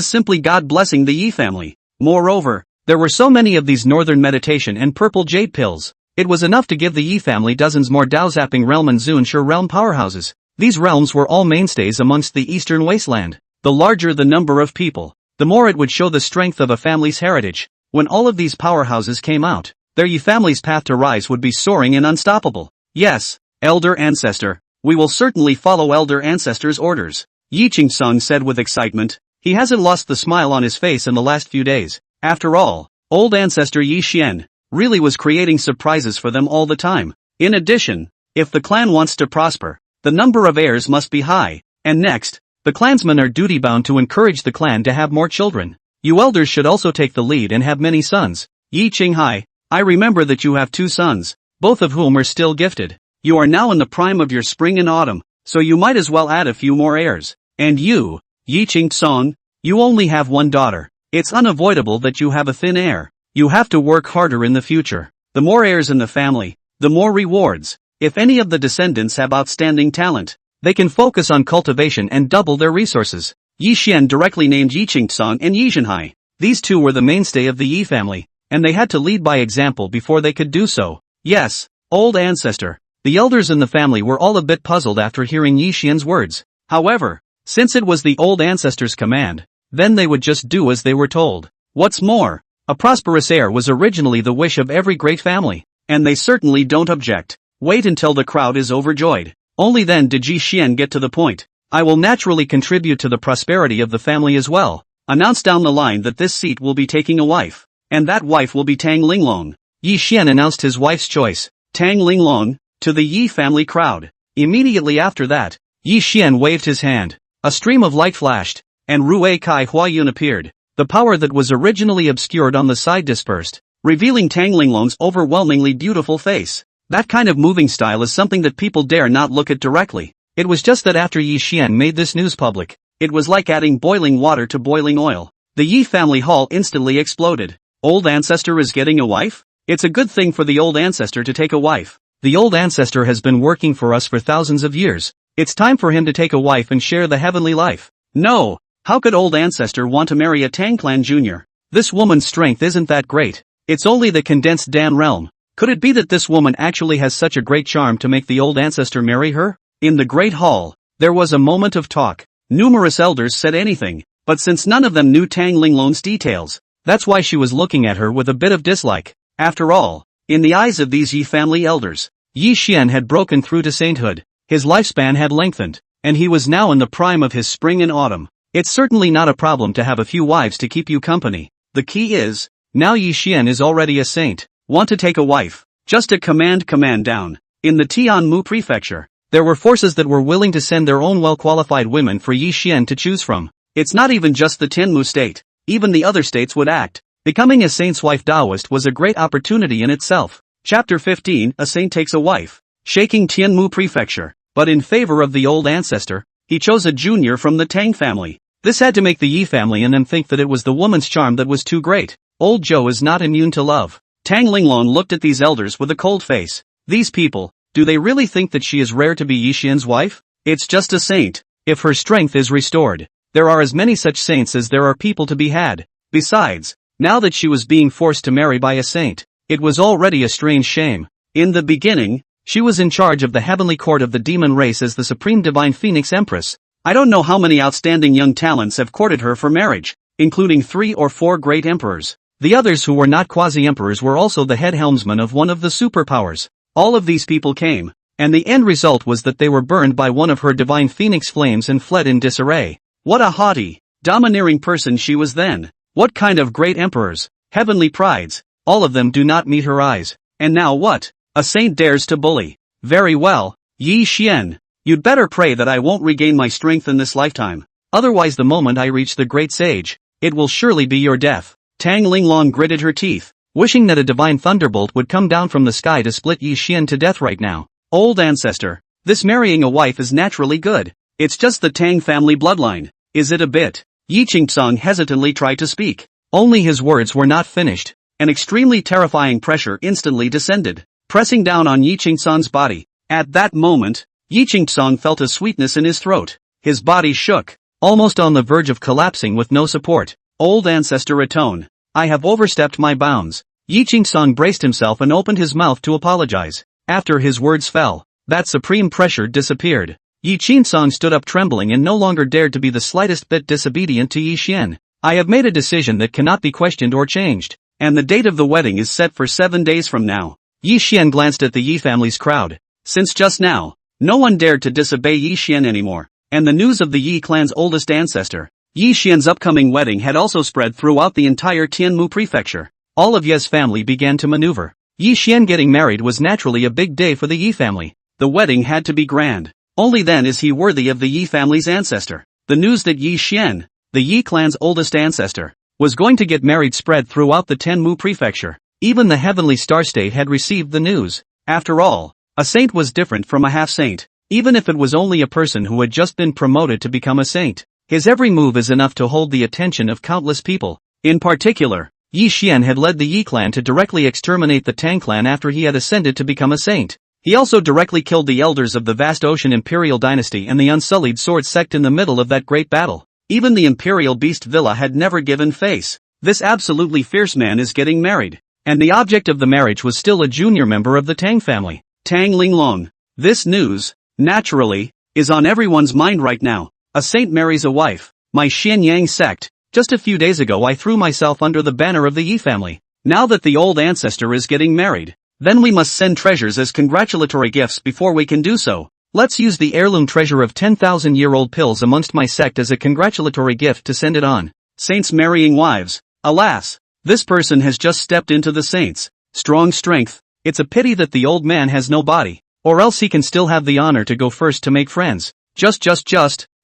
simply God blessing the Yi family. Moreover, there were so many of these northern meditation and purple jade pills. It was enough to give the Yi family dozens more Dao-zapping realm and Zunshi realm powerhouses. These realms were all mainstays amongst the eastern wasteland. The larger the number of people, the more it would show the strength of a family's heritage. When all of these powerhouses came out, their Yi family's path to rise would be soaring and unstoppable. Yes, Elder Ancestor, we will certainly follow Elder Ancestor's orders, Yi Qingsong said with excitement. He hasn't lost the smile on his face in the last few days. After all, old ancestor Yi Xian really was creating surprises for them all the time. In addition, if the clan wants to prosper, the number of heirs must be high, and next, the clansmen are duty-bound to encourage the clan to have more children. You elders should also take the lead and have many sons. Yi Qinghai, I remember that you have 2 sons, both of whom are still gifted. You are now in the prime of your spring and autumn, so you might as well add a few more heirs. And you, Yi Qingsong, you only have 1 daughter. It's unavoidable that you have a thin heir. You have to work harder in the future. The more heirs in the family, the more rewards. If any of the descendants have outstanding talent, they can focus on cultivation and double their resources. Yi Xian directly named Yi Qingsong and Yi Zhenhai. These 2 were the mainstay of the Yi family, and they had to lead by example before they could do so. Yes, old ancestor. The elders in the family were all a bit puzzled after hearing Yi Xian's words. However, since it was the old ancestor's command, then they would just do as they were told. What's more, a prosperous heir was originally the wish of every great family, and they certainly don't object. Wait until the crowd is overjoyed. Only then did Yi Xian get to the point. I will naturally contribute to the prosperity of the family as well. Announce down the line that this seat will be taking a wife, and that wife will be Tang Linglong. Yi Xian announced his wife's choice, Tang Linglong, to the Yi family crowd. Immediately after that, Yi Xian waved his hand. A stream of light flashed, and Rui Kai Huayun appeared. The power that was originally obscured on the side dispersed, revealing Tang Linglong's overwhelmingly beautiful face. That kind of moving style is something that people dare not look at directly. It was just that after Yi Xian made this news public, it was like adding boiling water to boiling oil. The Yi family hall instantly exploded. Old ancestor is getting a wife? It's a good thing for the old ancestor to take a wife. The old ancestor has been working for us for thousands of years. It's time for him to take a wife and share the heavenly life. No, how could old ancestor want to marry a Tang clan junior? This woman's strength isn't that great. It's only the condensed Dan realm. Could it be that this woman actually has such a great charm to make the old ancestor marry her? In the great hall, there was a moment of talk. Numerous elders said anything, but since none of them knew Tang Linglong's details, that's why she was looking at her with a bit of dislike. After all, in the eyes of these Yi family elders, Yi Xian had broken through to sainthood. His lifespan had lengthened, and he was now in the prime of his spring and autumn. It's certainly not a problem to have a few wives to keep you company. The key is, now Yi Xian is already a saint. Want to take a wife? Just a command down. In the Tianmu prefecture, there were forces that were willing to send their own well-qualified women for Yi Xian to choose from. It's not even just the Tianmu state, even the other states would act. Becoming a saint's wife Taoist was a great opportunity in itself. Chapter 15, A Saint Takes a Wife. Shaking Tianmu prefecture. But in favor of the old ancestor, he chose a junior from the Tang family. This had to make the Yi family and them think that it was the woman's charm that was too great. Old Zhou is not immune to love. Tang Linglong looked at these elders with a cold face. These people, do they really think that she is rare to be Yi Xian's wife? It's just a saint. If her strength is restored, there are as many such saints as there are people to be had. Besides, now that she was being forced to marry by a saint, it was already a strange shame. In the beginning, she was in charge of the heavenly court of the demon race as the supreme divine phoenix empress. I don't know how many outstanding young talents have courted her for marriage, including 3 or 4 great emperors. The others who were not quasi-emperors were also the head helmsman of one of the superpowers. All of these people came, and the end result was that they were burned by one of her divine phoenix flames and fled in disarray. What a haughty, domineering person she was then. What kind of great emperors, heavenly prides, all of them do not meet her eyes. And now what? A saint dares to bully. Very well, Yi Xian. You'd better pray that I won't regain my strength in this lifetime. Otherwise the moment I reach the great sage, it will surely be your death. Tang Linglong gritted her teeth, wishing that a divine thunderbolt would come down from the sky to split Yi Xian to death right now. Old ancestor, this marrying a wife is naturally good. It's just the Tang family bloodline. Is it a bit? Yi Qingtsong hesitantly tried to speak. Only his words were not finished. An extremely terrifying pressure instantly descended, pressing down on Yi Qingtsong's body. At that moment, Yi Qingtsong felt a sweetness in his throat. His body shook, almost on the verge of collapsing with no support. Old ancestor atone. I have overstepped my bounds. Yi Qingtsong braced himself and opened his mouth to apologize. After his words fell, that supreme pressure disappeared. Yi Qingtsong stood up trembling and no longer dared to be the slightest bit disobedient to Yi Xian. I have made a decision that cannot be questioned or changed, and the date of the wedding is set for 7 days from now. Yi Xian glanced at the Yi family's crowd. Since just now, no one dared to disobey Yi Xian anymore, and the news of the Yi clan's oldest ancestor, Yi Xian's upcoming wedding had also spread throughout the entire Tianmu prefecture. All of Ye's family began to maneuver. Yi Xian getting married was naturally a big day for the Yi family. The wedding had to be grand. Only then is he worthy of the Yi family's ancestor. The news that Yi Xian, the Yi clan's oldest ancestor, was going to get married spread throughout the Tianmu prefecture. Even the heavenly star state had received the news. After all, a saint was different from a half-saint. Even if it was only a person who had just been promoted to become a saint, his every move is enough to hold the attention of countless people. In particular, Yi Xian had led the Yi clan to directly exterminate the Tang clan after he had ascended to become a saint. He also directly killed the elders of the vast ocean Imperial dynasty and the unsullied sword sect in the middle of that great battle. Even the Imperial Beast Villa had never given face. This absolutely fierce man is getting married. And the object of the marriage was still a junior member of the Tang family, Tang Linglong. This news, naturally, is on everyone's mind right now. A saint marries a wife. My Xianyang sect. Just a few days ago I threw myself under the banner of the Yi family. Now that the old ancestor is getting married, then we must send treasures as congratulatory gifts before we can do so. Let's use the heirloom treasure of 10,000-year-old pills amongst my sect as a congratulatory gift to send it on. Saints marrying wives. Alas, this person has just stepped into the saints' strong strength. It's a pity that the old man has no body, or else he can still have the honor to go first to make friends. Just,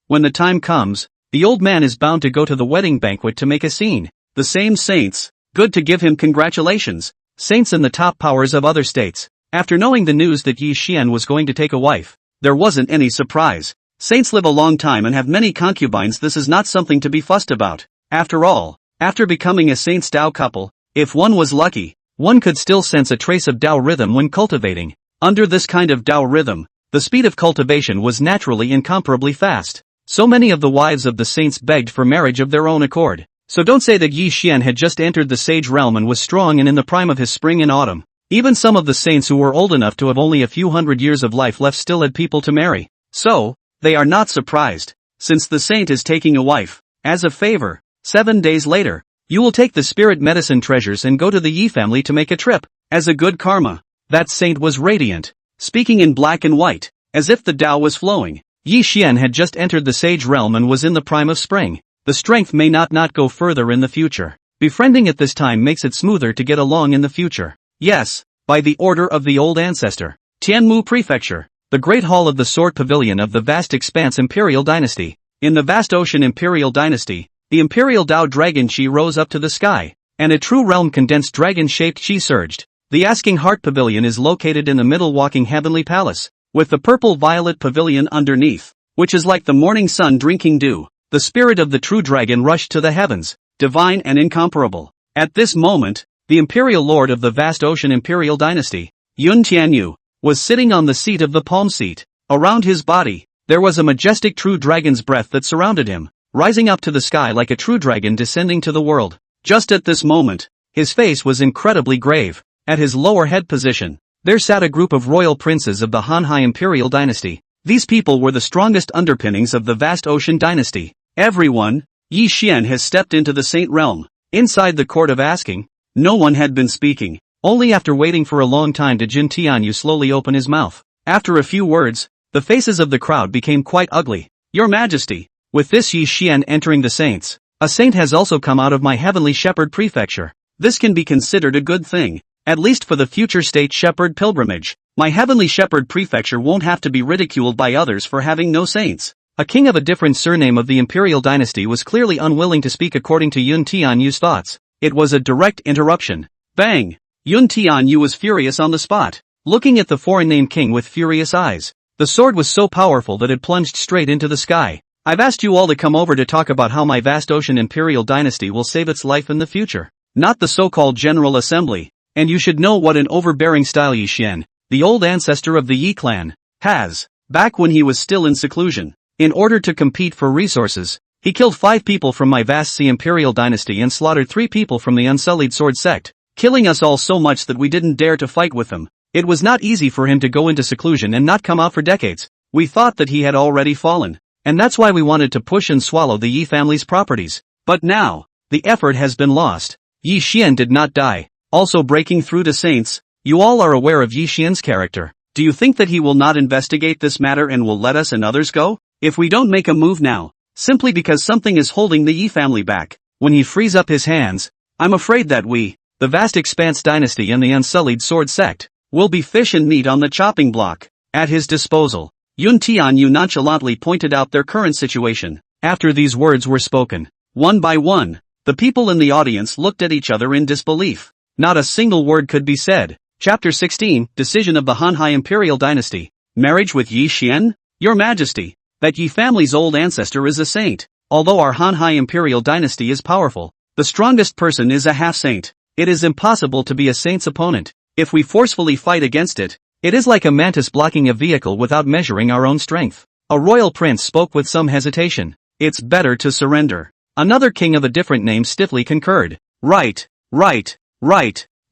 when the time comes, the old man is bound to go to the wedding banquet to make a scene. The same saints, good to give him congratulations. Saints in the top powers of other states. After knowing the news that Yi Xian was going to take a wife, there wasn't any surprise. Saints live a long time and have many concubines. This is not something to be fussed about. After all, after becoming a saint's Tao couple, if one was lucky, one could still sense a trace of Tao rhythm when cultivating. Under this kind of Tao rhythm, the speed of cultivation was naturally incomparably fast. So many of the wives of the saints begged for marriage of their own accord. So don't say that Yi Xian had just entered the sage realm and was strong and in the prime of his spring and autumn. Even some of the saints who were old enough to have only a few hundred years of life left still had people to marry. So, they are not surprised, since the saint is taking a wife. As a favor, 7 days later, you will take the spirit medicine treasures and go to the Yi family to make a trip. As a good karma, that saint was radiant, speaking in black and white, as if the Tao was flowing. Yi Xian had just entered the sage realm and was in the prime of spring. The strength may not go further in the future. Befriending at this time makes it smoother to get along in the future. Yes, by the order of the old ancestor. Tianmu Prefecture, the great hall of the sword pavilion of the vast expanse Imperial dynasty. In the vast ocean Imperial dynasty, the Imperial Tao dragon Qi rose up to the sky, and a true realm condensed dragon-shaped Qi surged. The Asking Heart Pavilion is located in the middle walking heavenly palace, with the purple-violet pavilion underneath, which is like the morning sun drinking dew. The spirit of the true dragon rushed to the heavens, divine and incomparable. At this moment, the imperial lord of the vast ocean Imperial dynasty, Yun Tianyu, was sitting on the seat of the palm seat. Around his body, there was a majestic true dragon's breath that surrounded him, rising up to the sky like a true dragon descending to the world. Just at this moment, his face was incredibly grave. At his lower head position, there sat a group of royal princes of the Hanhai Imperial dynasty. These people were the strongest underpinnings of the vast ocean dynasty. Everyone, Yi Xian has stepped into the saint realm. Inside the court of asking, no one had been speaking. Only after waiting for a long time did Jin Tianyu slowly open his mouth. After a few words, the faces of the crowd became quite ugly. Your Majesty, with this Yi Xian entering the saints, a saint has also come out of my heavenly shepherd prefecture. This can be considered a good thing, at least for the future state shepherd pilgrimage. My heavenly shepherd prefecture won't have to be ridiculed by others for having no saints. A king of a different surname of the imperial dynasty was clearly unwilling to speak according to Yun Tianyu's thoughts. It was a direct interruption. Bang! Yun Tianyu was furious on the spot, looking at the foreign name king with furious eyes. The sword was so powerful that it plunged straight into the sky. I've asked you all to come over to talk about how my vast ocean imperial dynasty will save its life in the future. Not the so-called General Assembly. And you should know what an overbearing style Yi Xian, the old ancestor of the Yi clan, has. Back when he was still in seclusion, in order to compete for resources, he killed 5 people from my vast sea imperial dynasty and slaughtered 3 people from the Unsullied Sword sect, killing us all so much that we didn't dare to fight with him. It was not easy for him to go into seclusion and not come out for decades. We thought that he had already fallen, and that's why we wanted to push and swallow the Yi family's properties. But now, the effort has been lost. Yi Xian did not die. Also breaking through to saints, you all are aware of Yi Xian's character. Do you think that he will not investigate this matter and will let us and others go? If we don't make a move now, simply because something is holding the Yi family back, when he frees up his hands, I'm afraid that we, the vast expanse dynasty and the Unsullied Sword sect, will be fish and meat on the chopping block. At his disposal, Yun Tianyu nonchalantly pointed out their current situation. After these words were spoken, one by one, the people in the audience looked at each other in disbelief. Not a single word could be said. Chapter 16, Decision of the Hanhai Imperial Dynasty. Marriage with Yi Xian? Your Majesty, that Yi family's old ancestor is a saint. Although our Hanhai Imperial Dynasty is powerful, the strongest person is a half-saint. It is impossible to be a saint's opponent. If we forcefully fight against it, it is like a mantis blocking a vehicle without measuring our own strength. A royal prince spoke with some hesitation. It's better to surrender. Another king of a different name stiffly concurred. Right.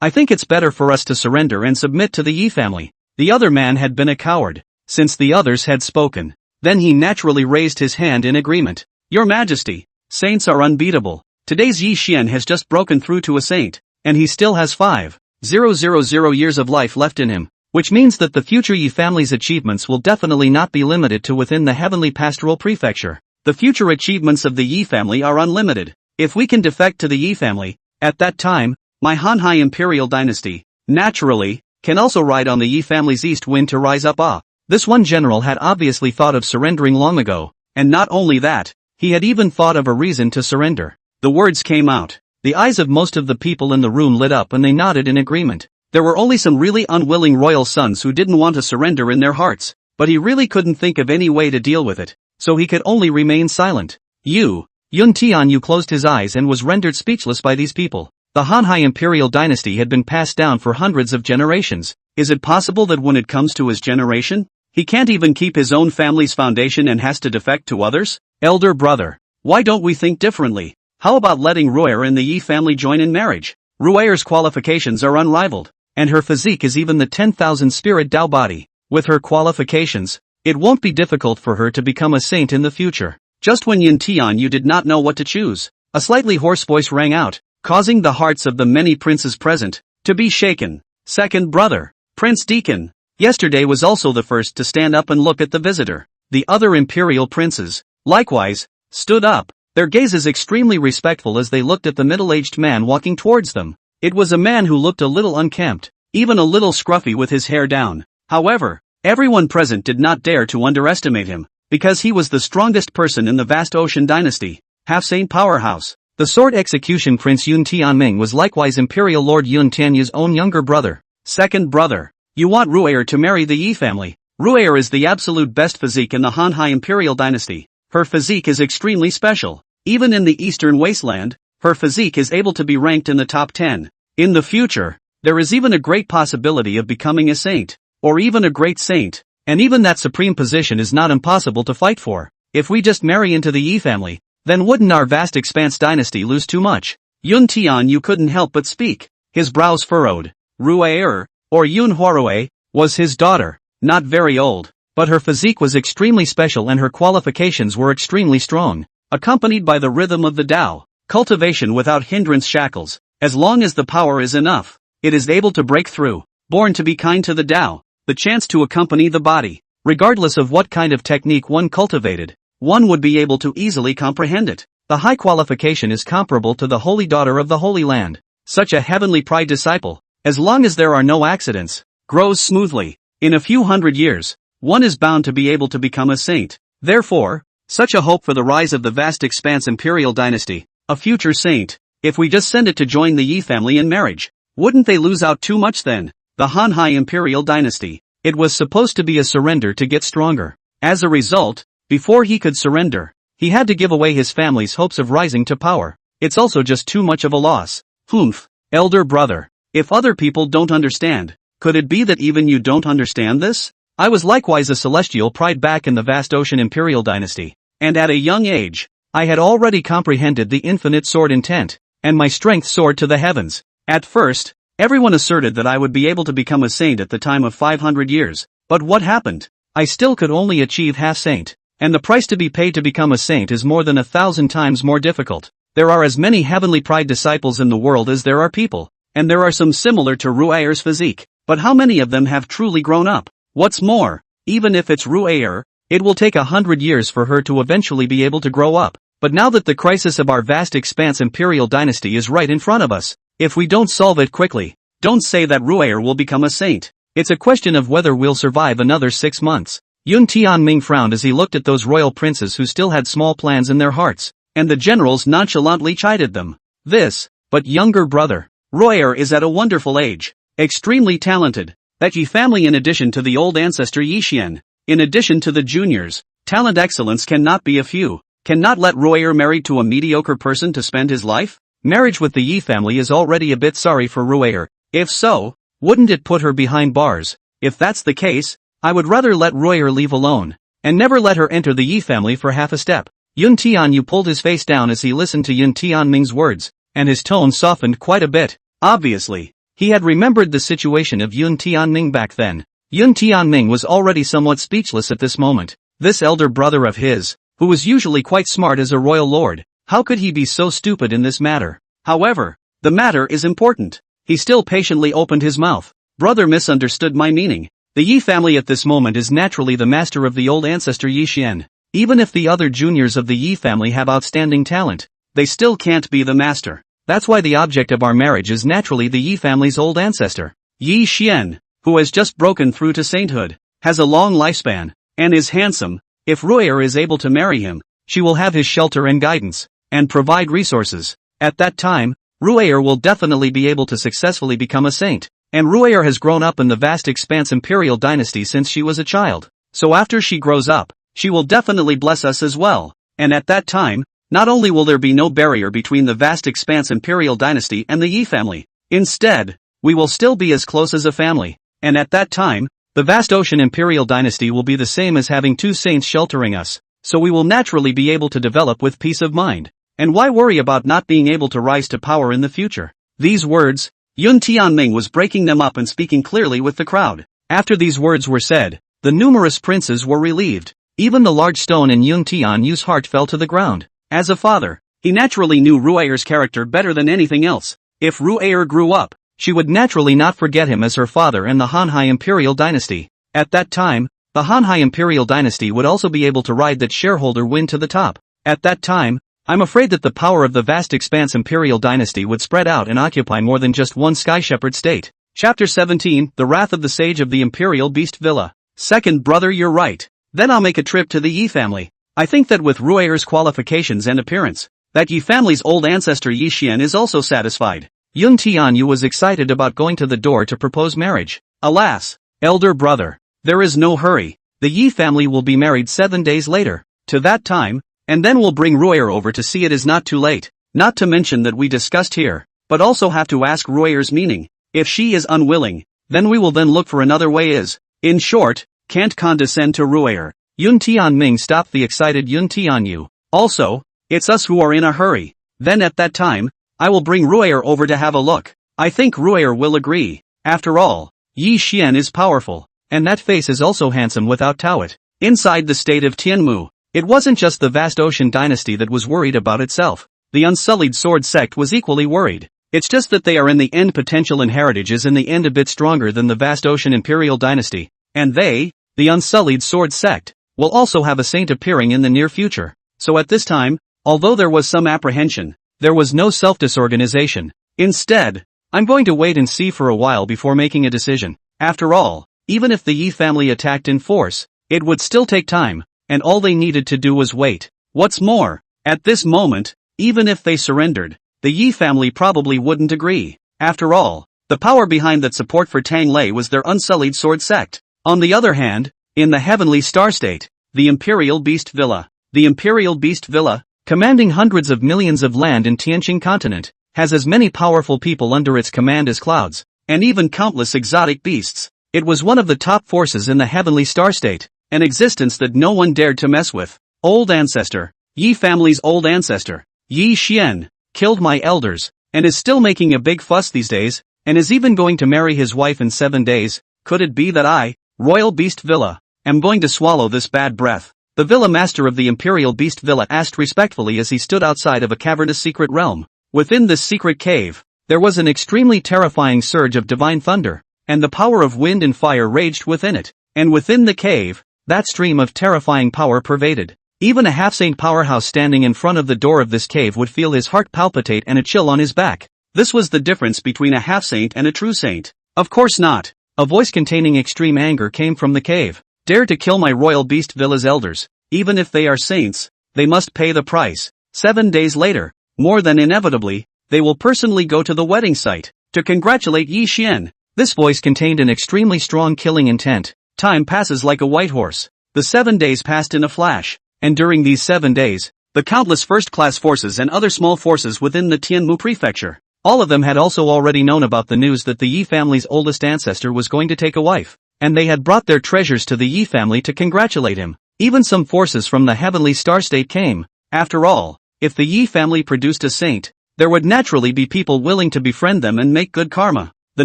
I think it's better for us to surrender and submit to the Yi family. The other man had been a coward, since the others had spoken. Then he naturally raised his hand in agreement. Your Majesty, saints are unbeatable. Today's Yi Xian has just broken through to a saint, and he still has 5,000 years of life left in him, which means that the future Yi family's achievements will definitely not be limited to within the heavenly pastoral prefecture. The future achievements of the Yi family are unlimited. If we can defect to the Yi family, at that time, my Hanhai Imperial Dynasty, naturally, can also ride on the Yi family's east wind to rise up. This one general had obviously thought of surrendering long ago, and not only that, he had even thought of a reason to surrender. The words came out. The eyes of most of the people in the room lit up and they nodded in agreement. There were only some really unwilling royal sons who didn't want to surrender in their hearts, but he really couldn't think of any way to deal with it, so he could only remain silent. Yun Tianyu closed his eyes and was rendered speechless by these people. The Hanhai Imperial Dynasty had been passed down for hundreds of generations. Is it possible that when it comes to his generation, he can't even keep his own family's foundation and has to defect to others? Elder brother, why don't we think differently? How about letting Ruer and the Yi family join in marriage? Ruer's qualifications are unrivaled, and her physique is even the 10,000 spirit Dao body. With her qualifications, it won't be difficult for her to become a saint in the future. Just when Yun Tianyu did not know what to choose, a slightly hoarse voice rang out, causing the hearts of the many princes present to be shaken. Second brother, Prince Deacon, yesterday was also the first to stand up and look at the visitor. The other imperial princes, likewise, stood up, their gazes extremely respectful as they looked at the middle-aged man walking towards them. It was a man who looked a little unkempt, even a little scruffy with his hair down. However, everyone present did not dare to underestimate him, because he was the strongest person in the vast ocean dynasty, half-saint powerhouse. The sword execution Prince Yun Tianming was likewise Imperial Lord Yun Tianyu's own younger brother. Second brother, you want Ruer to marry the Yi family. Ruer is the absolute best physique in the Hanhai Imperial Dynasty. Her physique is extremely special. Even in the Eastern Wasteland, her physique is able to be ranked in the top 10. In the future, there is even a great possibility of becoming a saint, or even a great saint, and even that supreme position is not impossible to fight for. If we just marry into the Yi family, then wouldn't our vast expanse dynasty lose too much? Yun Tianyu couldn't help but speak, his brows furrowed. Ruer, or Yun Huarue, was his daughter, not very old, but her physique was extremely special and her qualifications were extremely strong, accompanied by the rhythm of the Tao, cultivation without hindrance shackles. As long as the power is enough, it is able to break through, born to be kind to the Tao. the chance to accompany the body. Regardless of what kind of technique one cultivated, one would be able to easily comprehend it. The high qualification is comparable to the holy daughter of the Holy Land. Such a heavenly pride disciple, as long as there are no accidents, grows smoothly. In a few hundred years, one is bound to be able to become a saint. Therefore, such a hope for the rise of the vast expanse imperial dynasty, a future saint. If we just send it to join the Yi family in marriage, wouldn't they lose out too much then? The Hanhai imperial dynasty. It was supposed to be a surrender to get stronger. As a result, before he could surrender, he had to give away his family's hopes of rising to power. It's also just too much of a loss. Humph, elder brother. If other people don't understand, could it be that even you don't understand this? I was likewise a celestial pride back in the vast ocean imperial dynasty, and at a young age, I had already comprehended the infinite sword intent, and my strength soared to the heavens. At first, everyone asserted that I would be able to become a saint at the time of 500 years, but what happened? I still could only achieve half saint, and the price to be paid to become a saint is more than 1,000 times more difficult. There are as many heavenly pride disciples in the world as there are people, and there are some similar to Ru'ayer's physique, but how many of them have truly grown up? What's more, even if it's Ru'ayer, it will take 100 years for her to eventually be able to grow up. But now that the crisis of our vast expanse imperial dynasty is right in front of us, if we don't solve it quickly, don't say that Ru'ayer will become a saint. It's a question of whether we'll survive another 6 months. Yun Tianming frowned as he looked at those royal princes who still had small plans in their hearts, and the generals nonchalantly chided them. But younger brother, Ru'ayer is at a wonderful age, extremely talented. That Yi family, in addition to the old ancestor Yixian, in addition to the juniors, talent excellence cannot be a few. Cannot let Ru'ayer marry to a mediocre person to spend his life? Marriage with the Yi family is already a bit sorry for Ru'ayer. If so, wouldn't it put her behind bars? If that's the case, I would rather let Ru'ayer leave alone, and never let her enter the Yi family for half a step. Yun Tianyu pulled his face down as he listened to Yun Tianming's words, and his tone softened quite a bit. Obviously, he had remembered the situation of Yun Tianming back then. Yun Tianming was already somewhat speechless at this moment. This elder brother of his, who was usually quite smart as a royal lord, how could he be so stupid in this matter? However, the matter is important. He still patiently opened his mouth. Brother misunderstood my meaning. The Yi family at this moment is naturally the master of the old ancestor Yixian. Even if the other juniors of the Yi family have outstanding talent, they still can't be the master. That's why the object of our marriage is naturally the Yi family's old ancestor. Yi Xian, who has just broken through to sainthood, has a long lifespan, and is handsome. If Ru'ayer is able to marry him, she will have his shelter and guidance, and provide resources. At that time, Ru'ayer will definitely be able to successfully become a saint. And Ru'ayer has grown up in the vast expanse imperial dynasty since she was a child. So after she grows up, she will definitely bless us as well. And at that time, not only will there be no barrier between the vast expanse imperial dynasty and the Yi family, instead, we will still be as close as a family. And at that time, the vast ocean imperial dynasty will be the same as having two saints sheltering us. So we will naturally be able to develop with peace of mind. And why worry about not being able to rise to power in the future? These words, Yun Tianming was breaking them up and speaking clearly with the crowd. After these words were said, the numerous princes were relieved. Even the large stone in Yun Tianyu's heart fell to the ground. As a father, he naturally knew Ru'ayer's character better than anything else. If Ru'ayer grew up, she would naturally not forget him as her father in the Hanhai imperial dynasty. At that time, the Hanhai imperial dynasty would also be able to ride that shareholder wind to the top. At that time, I'm afraid that the power of the vast expanse imperial dynasty would spread out and occupy more than just one Sky Shepherd state. Chapter 17, The Wrath of the Sage of the Imperial Beast Villa. Second brother, you're right. Then I'll make a trip to the Yi family. I think that with Ru'ayer's qualifications and appearance, that Yi family's old ancestor Yixian is also satisfied. Yun Tianyu was excited about going to the door to propose marriage. Alas, elder brother, there is no hurry. The Yi family will be married 7 days later. To that time, and then we'll bring Ru'ayer over to see it is not too late. Not to mention that we discussed here, but also have to ask Ru'ayer's meaning. If she is unwilling, then we will then look for another way. In short, can't condescend to Ru'ayer. Yun Tianming stopped the excited Yun Tianyu. Also, it's us who are in a hurry. Then at that time, I will bring Ru'ayer over to have a look. I think Ru'ayer will agree. After all, Yi Xian is powerful, and that face is also handsome without Tawit. Inside the state of Tianmu, it wasn't just the vast ocean dynasty that was worried about itself. The unsullied sword sect was equally worried. It's just that they are in the end potential and heritage is in the end a bit stronger than the vast ocean imperial dynasty. And they, the Unsullied Sword Sect, will also have a saint appearing in the near future. So at this time, although there was some apprehension, there was no self-disorganization. Instead, I'm going to wait and see for a while before making a decision. After all, even if the Yi family attacked in force, it would still take time, and all they needed to do was wait. What's more, at this moment, even if they surrendered, the Yi family probably wouldn't agree. After all, the power behind that support for Tang lay was their Unsullied Sword Sect. On the other hand, in the Heavenly Star State, the Imperial Beast Villa. The Imperial Beast Villa, commanding hundreds of millions of land in Tianqing continent, has as many powerful people under its command as clouds, and even countless exotic beasts. It was one of the top forces in the Heavenly Star State, an existence that no one dared to mess with. Old ancestor, Yi family's old ancestor, Yi Xian, killed my elders, and is still making a big fuss these days, and is even going to marry his wife in 7 days. Could it be that I, Royal Beast Villa, am going to swallow this bad breath? The Villa Master of the Imperial Beast Villa asked respectfully as he stood outside of a cavernous secret realm. Within this secret cave, there was an extremely terrifying surge of divine thunder, and the power of wind and fire raged within it. And within the cave, that stream of terrifying power pervaded. Even a half-saint powerhouse standing in front of the door of this cave would feel his heart palpitate and a chill on his back. This was the difference between a half-saint and a true saint. Of course not. A voice containing extreme anger came from the cave. Dare to kill my Royal Beast Villa's elders. Even if they are saints, they must pay the price. 7 days later, more than inevitably, they will personally go to the wedding site to congratulate Yi Xian. This voice contained an extremely strong killing intent. Time passes like a white horse. The 7 days passed in a flash, and during these 7 days, the countless first-class forces and other small forces within the Tianmu prefecture, all of them had also already known about the news that the Yi family's oldest ancestor was going to take a wife, and they had brought their treasures to the Yi family to congratulate him. Even some forces from the Heavenly Star State came. After all, if the Yi family produced a saint, there would naturally be people willing to befriend them and make good karma. The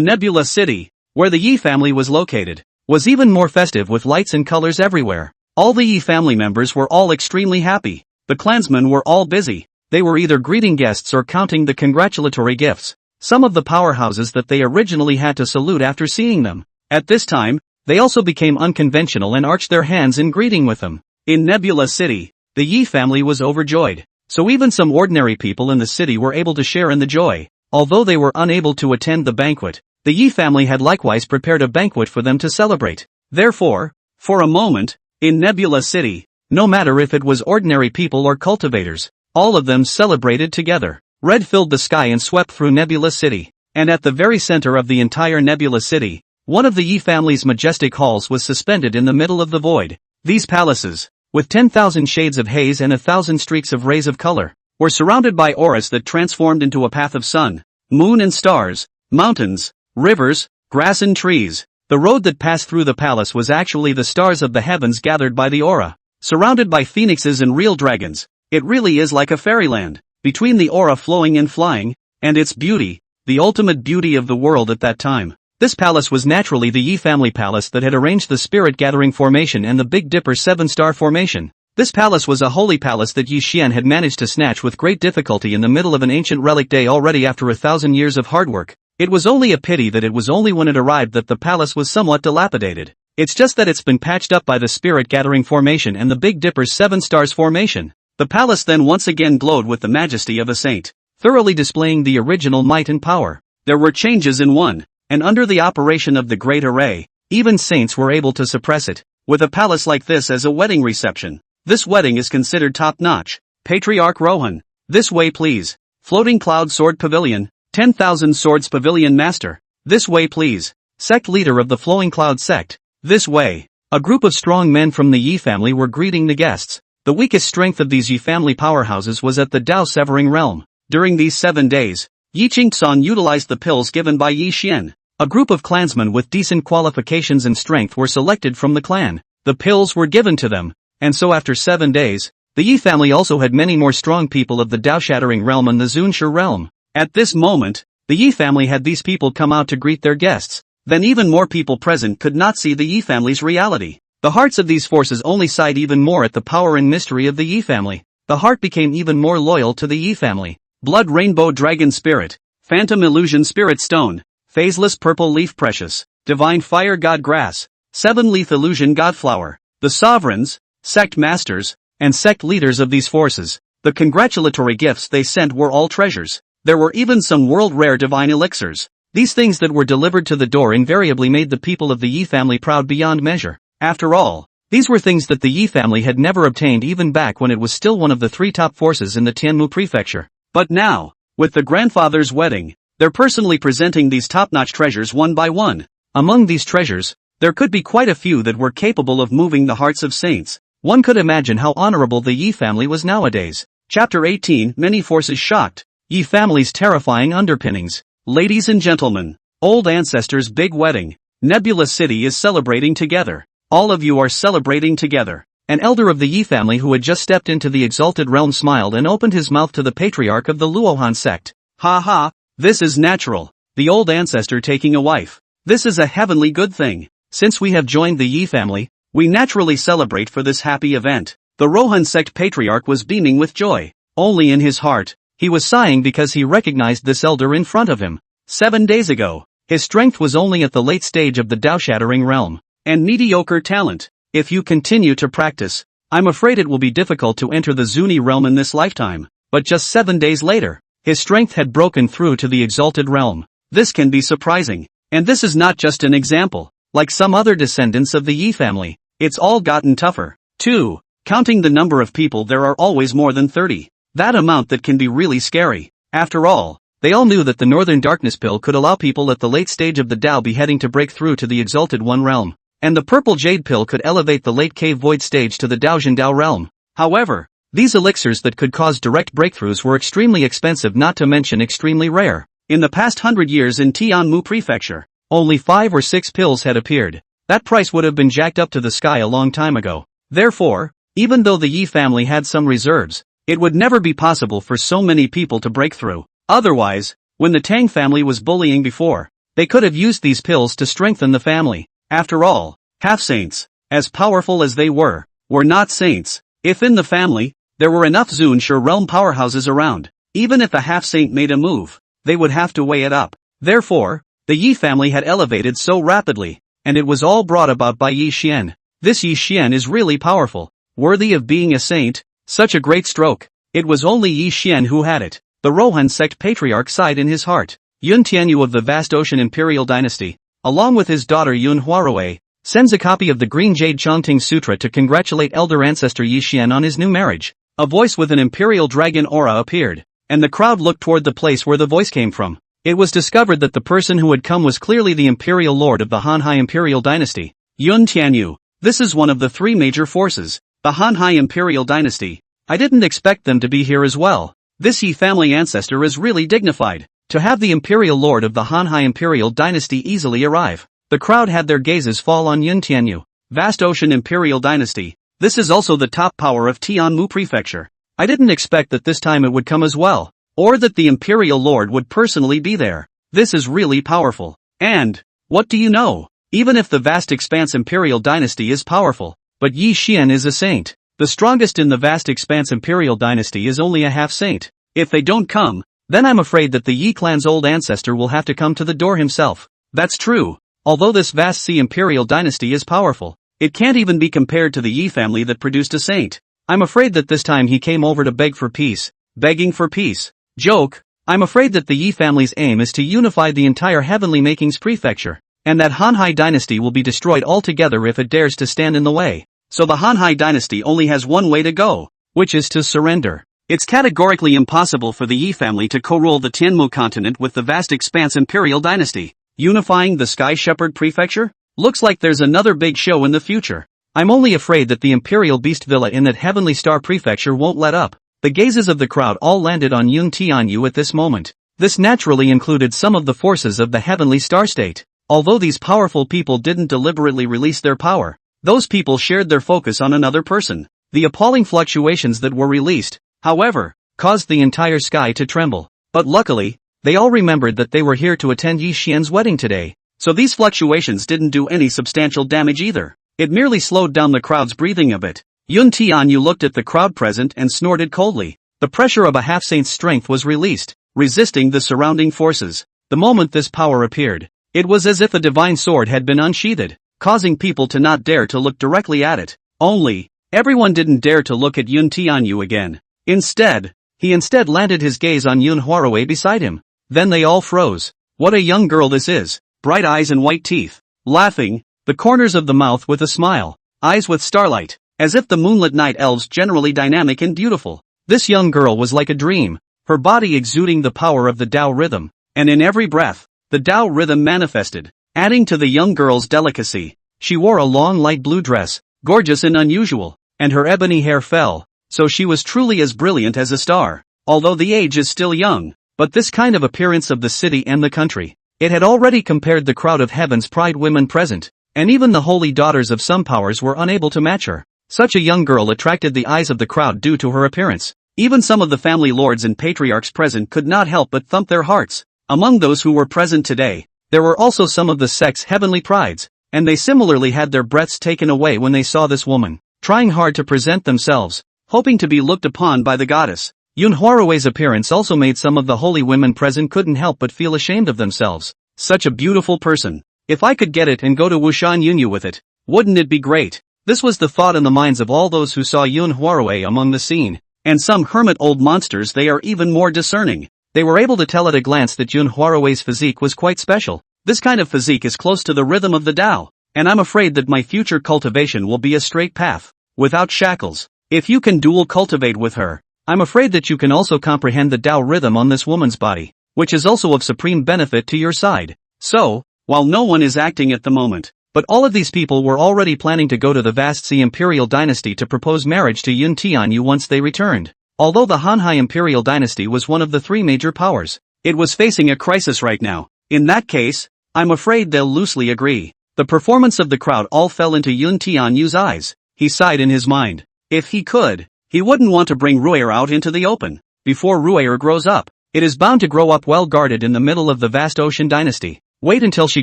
Nebula City, where the Yi family was located, was even more festive with lights and colors everywhere. All the Yi family members were all extremely happy. The clansmen were all busy. They were either greeting guests or counting the congratulatory gifts. Some of the powerhouses that they originally had to salute after seeing them. At this time, they also became unconventional and arched their hands in greeting with them. In Nebula City, the Yi family was overjoyed. So even some ordinary people in the city were able to share in the joy. Although they were unable to attend the banquet, the Yi family had likewise prepared a banquet for them to celebrate. Therefore, for a moment, in Nebula City, no matter if it was ordinary people or cultivators, all of them celebrated together. Red filled the sky and swept through Nebula City. And at the very center of the entire Nebula City, one of the Yi family's majestic halls was suspended in the middle of the void. These palaces, with 10,000 shades of haze and 1,000 streaks of rays of color, were surrounded by auras that transformed into a path of sun, moon and stars, mountains, rivers, grass and trees. The road that passed through the palace was actually the stars of the heavens gathered by the aura. Surrounded by phoenixes and real dragons, it really is like a fairyland. Between the aura flowing and flying, and its beauty, the ultimate beauty of the world at that time. This palace was naturally the Yi family palace that had arranged the Spirit Gathering Formation and the Big Dipper 7-star formation. This palace was a holy palace that Yi Xian had managed to snatch with great difficulty in the middle of an ancient relic day already after 1,000 years of hard work. It was only a pity that it was only when it arrived that the palace was somewhat dilapidated. It's just that it's been patched up by the Spirit Gathering Formation and the Big Dipper's 7 stars formation. The palace then once again glowed with the majesty of a saint, thoroughly displaying the original might and power. There were changes in one. And under the operation of the Great Array, even saints were able to suppress it. With a palace like this as a wedding reception, this wedding is considered top-notch. Patriarch Rohan, this way please. Floating Cloud Sword Pavilion, 10,000 Swords Pavilion Master, this way please. Sect leader of the Flowing Cloud Sect, this way. A group of strong men from the Yi family were greeting the guests. The weakest strength of these Yi family powerhouses was at the Dao Severing Realm. During these 7 days, Yi Qingxan utilized the pills given by Yi Xian. A group of clansmen with decent qualifications and strength were selected from the clan. The pills were given to them, and so after 7 days, the Yi family also had many more strong people of the Dao-shattering realm and the Zunshi realm. At this moment, the Yi family had these people come out to greet their guests. Then even more people present could not see the Yi family's reality. The hearts of these forces only sighed even more at the power and mystery of the Yi family. The heart became even more loyal to the Yi family. Blood Rainbow Dragon Spirit, Phantom Illusion Spirit Stone, Phaseless Purple Leaf Precious, Divine Fire God Grass, 7-leaf illusion godflower. The sovereigns, sect masters, and sect leaders of these forces, the congratulatory gifts they sent were all treasures. There were even some world-rare divine elixirs. These things that were delivered to the door invariably made the people of the Yi family proud beyond measure. After all, these were things that the Yi family had never obtained even back when it was still one of the 3 top forces in the Tianmu prefecture. But now, with the grandfather's wedding, they're personally presenting these top-notch treasures one by one. Among these treasures, there could be quite a few that were capable of moving the hearts of saints. One could imagine how honorable the Yi family was nowadays. Chapter 18, Many Forces Shocked. Yi family's terrifying underpinnings. Ladies and gentlemen, old ancestors' big wedding. Nebulous City is celebrating together. All of you are celebrating together. An elder of the Yi family who had just stepped into the exalted realm smiled and opened his mouth to the patriarch of the Luohan sect. Ha ha, this is natural. The old ancestor taking a wife. This is a heavenly good thing. Since we have joined the Yi family, we naturally celebrate for this happy event. The Rohan sect patriarch was beaming with joy. Only in his heart, he was sighing because he recognized this elder in front of him. 7 days ago, his strength was only at the late stage of the Dao-shattering realm. And mediocre talent. If you continue to practice, I'm afraid it will be difficult to enter the Zuni realm in this lifetime. But just 7 days later, his strength had broken through to the exalted realm. This can be surprising. And this is not just an example. Like some other descendants of the Yi family, it's all gotten tougher. 2. Counting the number of people, there are always more than 30. That amount that can be really scary. After all, they all knew that the Northern Darkness Pill could allow people at the late stage of the Dao beheading to break through to the Exalted One realm. And the Purple Jade Pill could elevate the late Cave Void stage to the Daojin Dao realm. However, these elixirs that could cause direct breakthroughs were extremely expensive, not to mention extremely rare. In the past 100 years in Tianmu Prefecture, only 5 or 6 pills had appeared. That price would have been jacked up to the sky a long time ago. Therefore, even though the Yi family had some reserves, it would never be possible for so many people to break through. Otherwise, when the Tang family was bullying before, they could have used these pills to strengthen the family. After all, half-saints, as powerful as they were not saints. If in the family, there were enough Zun-Shi realm powerhouses around, even if a half-saint made a move, they would have to weigh it up. Therefore, the Yi family had elevated so rapidly, and it was all brought about by Yi Xian. This Yi Xian is really powerful, worthy of being a saint. Such a great stroke. It was only Yi Xian who had it. The Rohan sect patriarch sighed in his heart. Yun Tianyu of the vast ocean imperial dynasty, along with his daughter Yun Huarui, sends a copy of the Green Jade Chongting Sutra to congratulate elder ancestor Yi Xian on his new marriage. A voice with an imperial dragon aura appeared, and the crowd looked toward the place where the voice came from. It was discovered that the person who had come was clearly the imperial lord of the Hanhai imperial dynasty, Yun Tianyu. This is one of the 3 major forces, the Hanhai imperial dynasty. I didn't expect them to be here as well. This Yi family ancestor is really dignified. To have the imperial lord of the Hanhai imperial dynasty easily arrive. The crowd had their gazes fall on Yun Tianyu. Vast ocean imperial dynasty. This is also the top power of Tianmu prefecture. I didn't expect that this time it would come as well. Or that the imperial lord would personally be there. This is really powerful. And, what do you know? Even if the vast expanse imperial dynasty is powerful, but Yi Xian is a saint. The strongest in the vast expanse imperial dynasty is only a half-saint. If they don't come, then I'm afraid that the Yi clan's old ancestor will have to come to the door himself. That's true. Although this vast Sea imperial dynasty is powerful, it can't even be compared to the Yi family that produced a saint. I'm afraid that this time he came over to beg for peace. Begging for peace. Joke. I'm afraid that the Yi family's aim is to unify the entire Heavenly Makings prefecture, and that Hanhai dynasty will be destroyed altogether if it dares to stand in the way. So the Hanhai dynasty only has one way to go, which is to surrender. It's categorically impossible for the Yi family to co-rule the Tianmu continent with the vast expanse imperial dynasty. Unifying the Sky Shepherd prefecture? Looks like there's another big show in the future. I'm only afraid that the Imperial Beast Villa in that Heavenly Star prefecture won't let up. The gazes of the crowd all landed on Yun Tianyu at this moment. This naturally included some of the forces of the Heavenly Star State. Although these powerful people didn't deliberately release their power, those people shared their focus on another person. The appalling fluctuations that were released, however, caused the entire sky to tremble. But luckily, they all remembered that they were here to attend Yi Xian's wedding today, so these fluctuations didn't do any substantial damage either. It merely slowed down the crowd's breathing a bit. Yun Tianyu looked at the crowd present and snorted coldly. The pressure of a half-saint's strength was released, resisting the surrounding forces. The moment this power appeared, it was as if a divine sword had been unsheathed. causing people to not dare to look directly at it. Only, everyone didn't dare to look at Yun Tianyu again. He instead landed his gaze on Yun Huarui beside him. Then they all froze. What a young girl this is. Bright eyes and white teeth. Laughing, the corners of the mouth with a smile. Eyes with starlight, as if the moonlit night elves generally dynamic and beautiful. This young girl was like a dream, her body exuding the power of the Tao rhythm, and in every breath, the Tao rhythm manifested, adding to the young girl's delicacy. She wore a long light blue dress, gorgeous and unusual, and her ebony hair fell, so she was truly as brilliant as a star, although the age is still young, but this kind of appearance of the city and the country. It had already compared the crowd of heaven's pride women present, and even the holy daughters of some powers were unable to match her. Such a young girl attracted the eyes of the crowd due to her appearance. Even some of the family lords and patriarchs present could not help but thump their hearts. Among those who were present today, there were also some of the sect's heavenly prides, and they similarly had their breaths taken away when they saw this woman, trying hard to present themselves, hoping to be looked upon by the goddess. Yun Huarui's appearance also made some of the holy women present couldn't help but feel ashamed of themselves. Such a beautiful person. If I could get it and go to Wushan Yunyu with it, wouldn't it be great? This was the thought in the minds of all those who saw Yun Huarui among the scene, and some hermit old monsters. They are even more discerning. They were able to tell at a glance that Yun Huarui's physique was quite special. This kind of physique is close to the rhythm of the Tao, and I'm afraid that my future cultivation will be a straight path, without shackles. If you can dual cultivate with her, I'm afraid that you can also comprehend the Tao rhythm on this woman's body, which is also of supreme benefit to your side. So, while no one is acting at the moment, but all of these people were already planning to go to the vast Sea Imperial dynasty to propose marriage to Yun Tianyu once they returned. Although the Hanhai Imperial dynasty was one of the three major powers, it was facing a crisis right now. In that case, I'm afraid they'll loosely agree. The performance of the crowd all fell into Yun Tianyu's eyes. He sighed in his mind. If he could, he wouldn't want to bring Ruier out into the open. Before Ruier grows up, it is bound to grow up well guarded in the middle of the vast ocean dynasty. Wait until she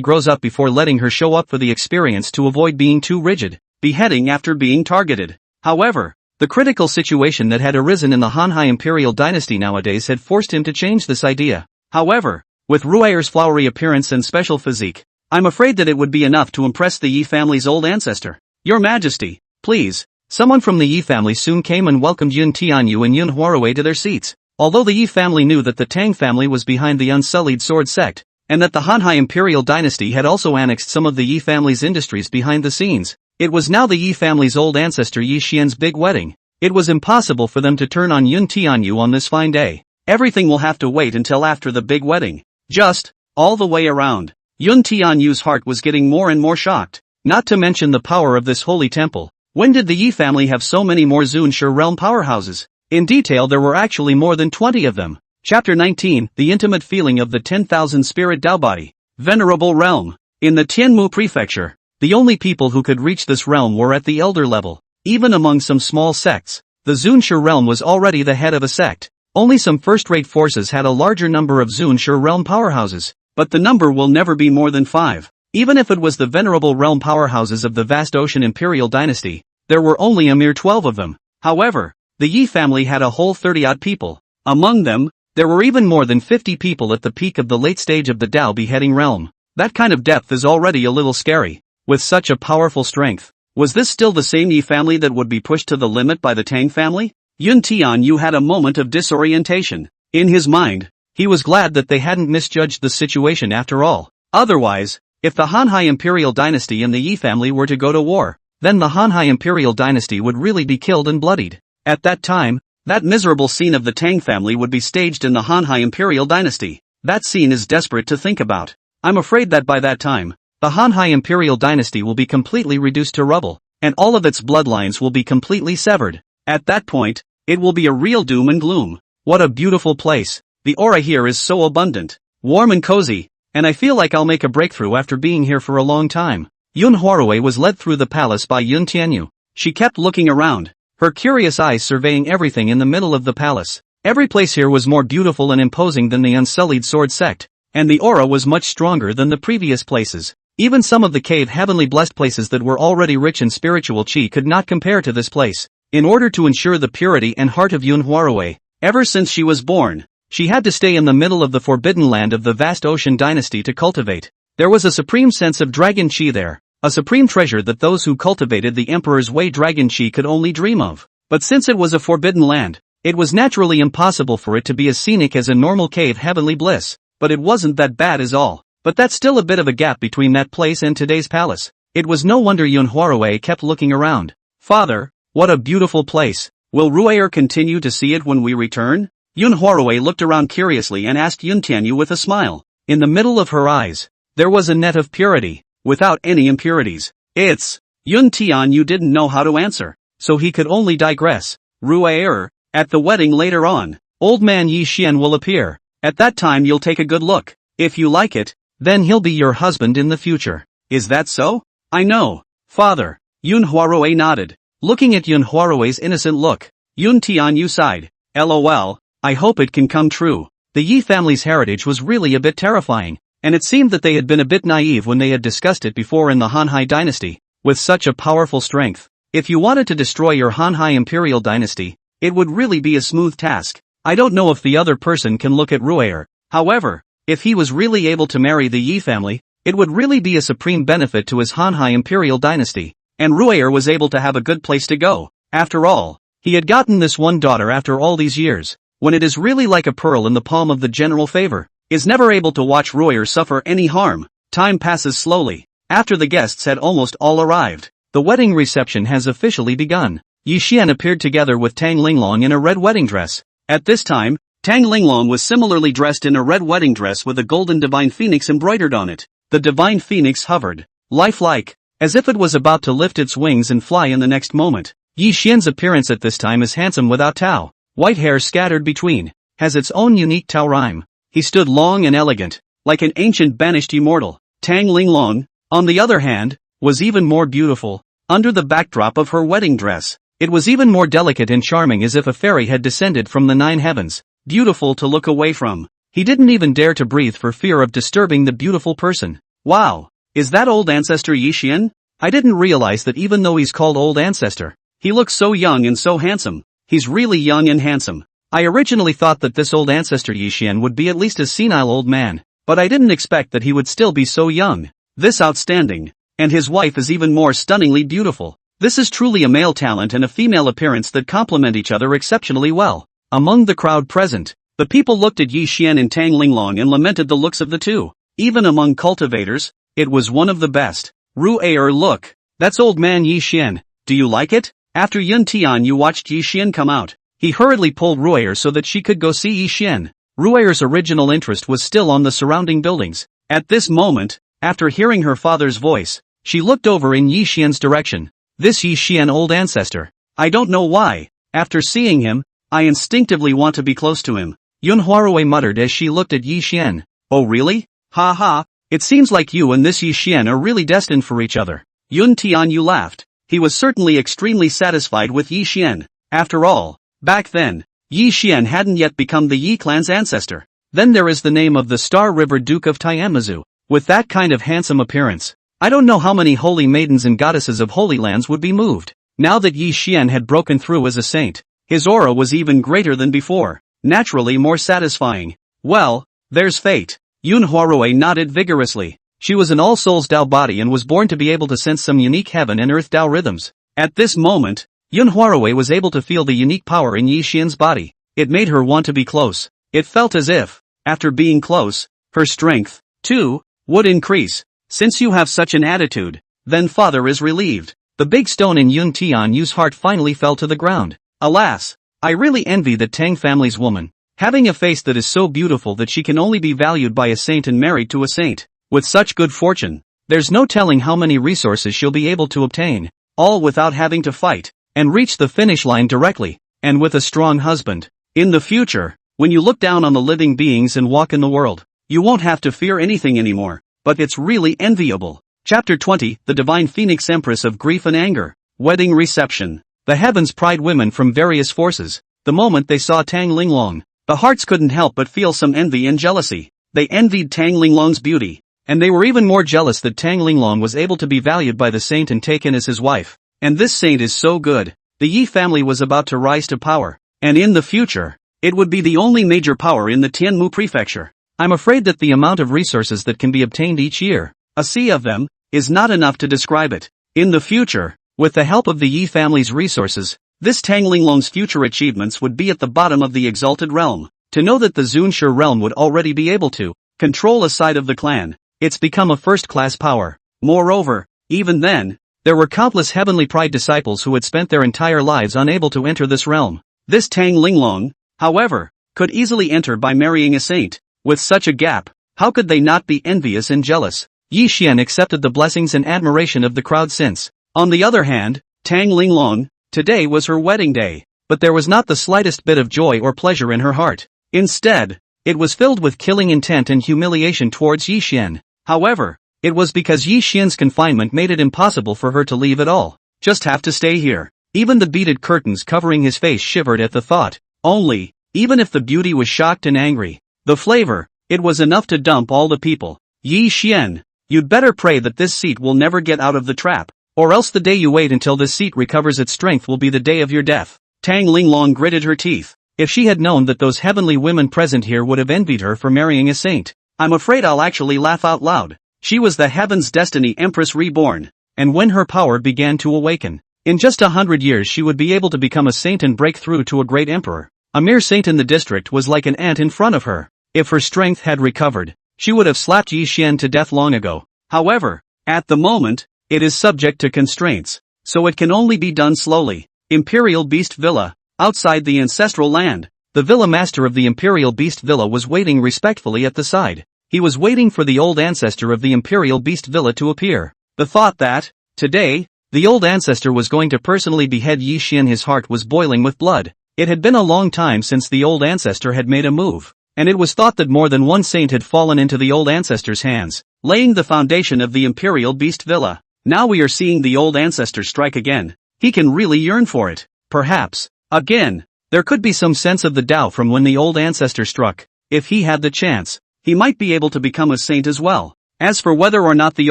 grows up before letting her show up for the experience to avoid being too rigid, beheading after being targeted. However, the critical situation that had arisen in the Hanhai Imperial dynasty nowadays had forced him to change this idea. However, with Ruier's flowery appearance and special physique, I'm afraid that it would be enough to impress the Yi family's old ancestor. Your Majesty, please. Someone from the Yi family soon came and welcomed Yun Tianyu and Yun Huarui to their seats. Although the Yi family knew that the Tang family was behind the Unsullied Sword sect, and that the Hanhai Imperial dynasty had also annexed some of the Yi family's industries behind the scenes, it was now the Yi family's old ancestor Yi Xian's big wedding. It was impossible for them to turn on Yun Tianyu on this fine day. Everything will have to wait until after the big wedding. Just, all the way around, Yun Tianyu's heart was getting more and more shocked, not to mention the power of this holy temple. When did the Yi family have so many more Zunshi realm powerhouses? In detail, there were actually more than 20 of them. Chapter 19, The Intimate Feeling of the 10,000 Spirit Tao Body. Venerable Realm. In the Tianmu Prefecture, the only people who could reach this realm were at the elder level. Even among some small sects, the Zunshi realm was already the head of a sect. Only some first-rate forces had a larger number of Zunshi realm powerhouses, but the number will never be more than 5. Even if it was the venerable realm powerhouses of the vast ocean imperial dynasty, there were only a mere 12 of them. However, the Yi family had a whole 30-odd people. Among them, there were even more than 50 people at the peak of the late stage of the Tao beheading realm. That kind of depth is already a little scary. With such a powerful strength, was this still the same Yi family that would be pushed to the limit by the Tang family? Yun Tianyu had a moment of disorientation. In his mind, he was glad that they hadn't misjudged the situation after all. Otherwise, if the Hanhai Imperial dynasty and the Yi family were to go to war, then the Hanhai Imperial dynasty would really be killed and bloodied. At that time, that miserable scene of the Tang family would be staged in the Hanhai Imperial dynasty. That scene is desperate to think about. I'm afraid that by that time, the Hanhai Imperial dynasty will be completely reduced to rubble, and all of its bloodlines will be completely severed. At that point, it will be a real doom and gloom. What a beautiful place. The aura here is so abundant, warm and cozy, and I feel like I'll make a breakthrough after being here for a long time. Yun Huarui was led through the palace by Yun Tianyu. She kept looking around, her curious eyes surveying everything in the middle of the palace. Every place here was more beautiful and imposing than the Unsullied Sword sect, and the aura was much stronger than the previous places. Even some of the cave heavenly blessed places that were already rich in spiritual chi could not compare to this place. In order to ensure the purity and heart of Yun Huarui, ever since she was born, she had to stay in the middle of the forbidden land of the vast ocean dynasty to cultivate. There was a supreme sense of dragon chi there. a supreme treasure that those who cultivated the Emperor's Way dragon chi could only dream of. But since it was a forbidden land, it was naturally impossible for it to be as scenic as a normal cave heavenly bliss. But it wasn't that bad as all. But that's still a bit of a gap between that place and today's palace. It was no wonder Yun Huarui kept looking around. Father, what a beautiful place. Will Ru'er continue to see it when we return? Yun Huarui looked around curiously and asked Yun Tianyu with a smile. In the middle of her eyes, there was a net of purity, without any impurities. It's... Yun Tianyu didn't know how to answer, so he could only digress. Ru'er, at the wedding later on, old man Yi Xian will appear. At that time you'll take a good look. If you like it, then he'll be your husband in the future. Is that so? I know, father. Yun Huarui nodded. Looking at Yun Huarui's innocent look, Yun Tianyu sighed. LOL, I hope it can come true. The Yi family's heritage was really a bit terrifying, and it seemed that they had been a bit naive when they had discussed it before in the Hanhai dynasty. With such a powerful strength, if you wanted to destroy your Hanhai imperial dynasty, it would really be a smooth task. I don't know if the other person can look at Ru'er. However, if he was really able to marry the Yi family, it would really be a supreme benefit to his Hanhai imperial dynasty, and Ru'er was able to have a good place to go. After all, he had gotten this one daughter after all these years, when it is really like a pearl in the palm of the general favor, is never able to watch Ru'er suffer any harm. Time passes slowly. After the guests had almost all arrived, the wedding reception has officially begun. Yi Xian appeared together with Tang Linglong in a red wedding dress. At this time, Tang Linglong was similarly dressed in a red wedding dress with a golden divine phoenix embroidered on it. The divine phoenix hovered, lifelike, as if it was about to lift its wings and fly in the next moment. Yi Xian's appearance at this time is handsome without Tao. White hair scattered between, has its own unique Tao rhyme. He stood long and elegant, like an ancient banished immortal. Tang Linglong, on the other hand, was even more beautiful. Under the backdrop of her wedding dress, it was even more delicate and charming, as if a fairy had descended from the 9 heavens. Beautiful to look away from. He didn't even dare to breathe for fear of disturbing the beautiful person. Wow, is that old ancestor Yi Xian? I didn't realize that even though he's called old ancestor, he looks so young and so handsome. He's really young and handsome. I originally thought that this old ancestor Yi Xian would be at least a senile old man, but I didn't expect that he would still be so young. This outstanding. And his wife is even more stunningly beautiful. This is truly a male talent and a female appearance that complement each other exceptionally well. Among the crowd present, the people looked at Yi Xian and Tang Linglong and lamented the looks of the two. Even among cultivators, it was one of the best. Ru'er, look, that's old man Yi Xian. Do you like it? After Yun Tianyu watched Yi Xian come out, he hurriedly pulled Ru'er so that she could go see Yi Xian. Ru'er's original interest was still on the surrounding buildings. At this moment, after hearing her father's voice, she looked over in Yi Xian's direction. This Yi Xian old ancestor. I don't know why. After seeing him, I instinctively want to be close to him. Yun Huarui muttered as she looked at Yi Xian. Oh really? Ha ha, it seems like you and this Yi Xian are really destined for each other. Yun Tianyu laughed. He was certainly extremely satisfied with Yi Xian. After all, back then, Yi Xian hadn't yet become the Yi clan's ancestor. Then there is the name of the Star River Duke of Tianmazu. With that kind of handsome appearance, I don't know how many holy maidens and goddesses of holy lands would be moved. Now that Yi Xian had broken through as a saint, his aura was even greater than before, naturally more satisfying. Well, there's fate. Yun Huarui nodded vigorously. She was an All Souls Dao body and was born to be able to sense some unique heaven and earth Dao rhythms. At this moment, Yun Huarui was able to feel the unique power in Yi Xian's body. It made her want to be close. It felt as if, after being close, her strength, too, would increase. Since you have such an attitude, then father is relieved. The big stone in Yun Tianyu's heart finally fell to the ground. Alas, I really envy the Tang family's woman, having a face that is so beautiful that she can only be valued by a saint and married to a saint. With such good fortune, there's no telling how many resources she'll be able to obtain, all without having to fight, and reach the finish line directly, and with a strong husband. In the future, when you look down on the living beings and walk in the world, you won't have to fear anything anymore. But it's really enviable. Chapter 20, The Divine Phoenix Empress of Grief and Anger. Wedding Reception. The heavens pried women from various forces. The moment they saw Tang Linglong, the hearts couldn't help but feel some envy and jealousy. They envied Tang Linglong's beauty, and they were even more jealous that Tang Linglong was able to be valued by the saint and taken as his wife. And this saint is so good. The Yi family was about to rise to power, and in the future, it would be the only major power in the Tianmu prefecture. I'm afraid that the amount of resources that can be obtained each year, a sea of them, is not enough to describe it. In the future, with the help of the Yi family's resources, this Tang Linglong's future achievements would be at the bottom of the exalted realm. To know that the Zunshi realm would already be able to control a side of the clan, it's become a first-class power. Moreover, even then, there were countless heavenly pride disciples who had spent their entire lives unable to enter this realm. This Tang Linglong, however, could easily enter by marrying a saint. With such a gap, how could they not be envious and jealous? Yi Xian accepted the blessings and admiration of the crowd since. On the other hand, Tang Linglong, today was her wedding day, but there was not the slightest bit of joy or pleasure in her heart. Instead, it was filled with killing intent and humiliation towards Yi Xian. However, it was because Yi Xian's confinement made it impossible for her to leave at all. Just have to stay here. Even the beaded curtains covering his face shivered at the thought. Only, even if the beauty was shocked and angry, the flavor, it was enough to dump all the people. Yi Xian, you'd better pray that this seat will never get out of the trap, or else the day you wait until this seat recovers its strength will be the day of your death. Tang Linglong gritted her teeth. If she had known that those heavenly women present here would have envied her for marrying a saint, I'm afraid I'll actually laugh out loud. She was the heaven's destiny Empress reborn, and when her power began to awaken, in just 100 years she would be able to become a saint and break through to a great emperor. A mere saint in the district was like an ant in front of her. If her strength had recovered, she would have slapped Yi Xian to death long ago. However, at the moment, it is subject to constraints, so it can only be done slowly. Imperial Beast Villa, outside the ancestral land. The villa master of the Imperial Beast Villa was waiting respectfully at the side. He was waiting for the old ancestor of the Imperial Beast Villa to appear. The thought that, today, the old ancestor was going to personally behead Yi Xian, his heart was boiling with blood. It had been a long time since the old ancestor had made a move, and it was thought that more than one saint had fallen into the old ancestor's hands, laying the foundation of the Imperial Beast Villa. Now we are seeing the old ancestor strike again. He can really yearn for it. Perhaps, again, there could be some sense of the Tao from when the old ancestor struck. If he had the chance, he might be able to become a saint as well. As for whether or not the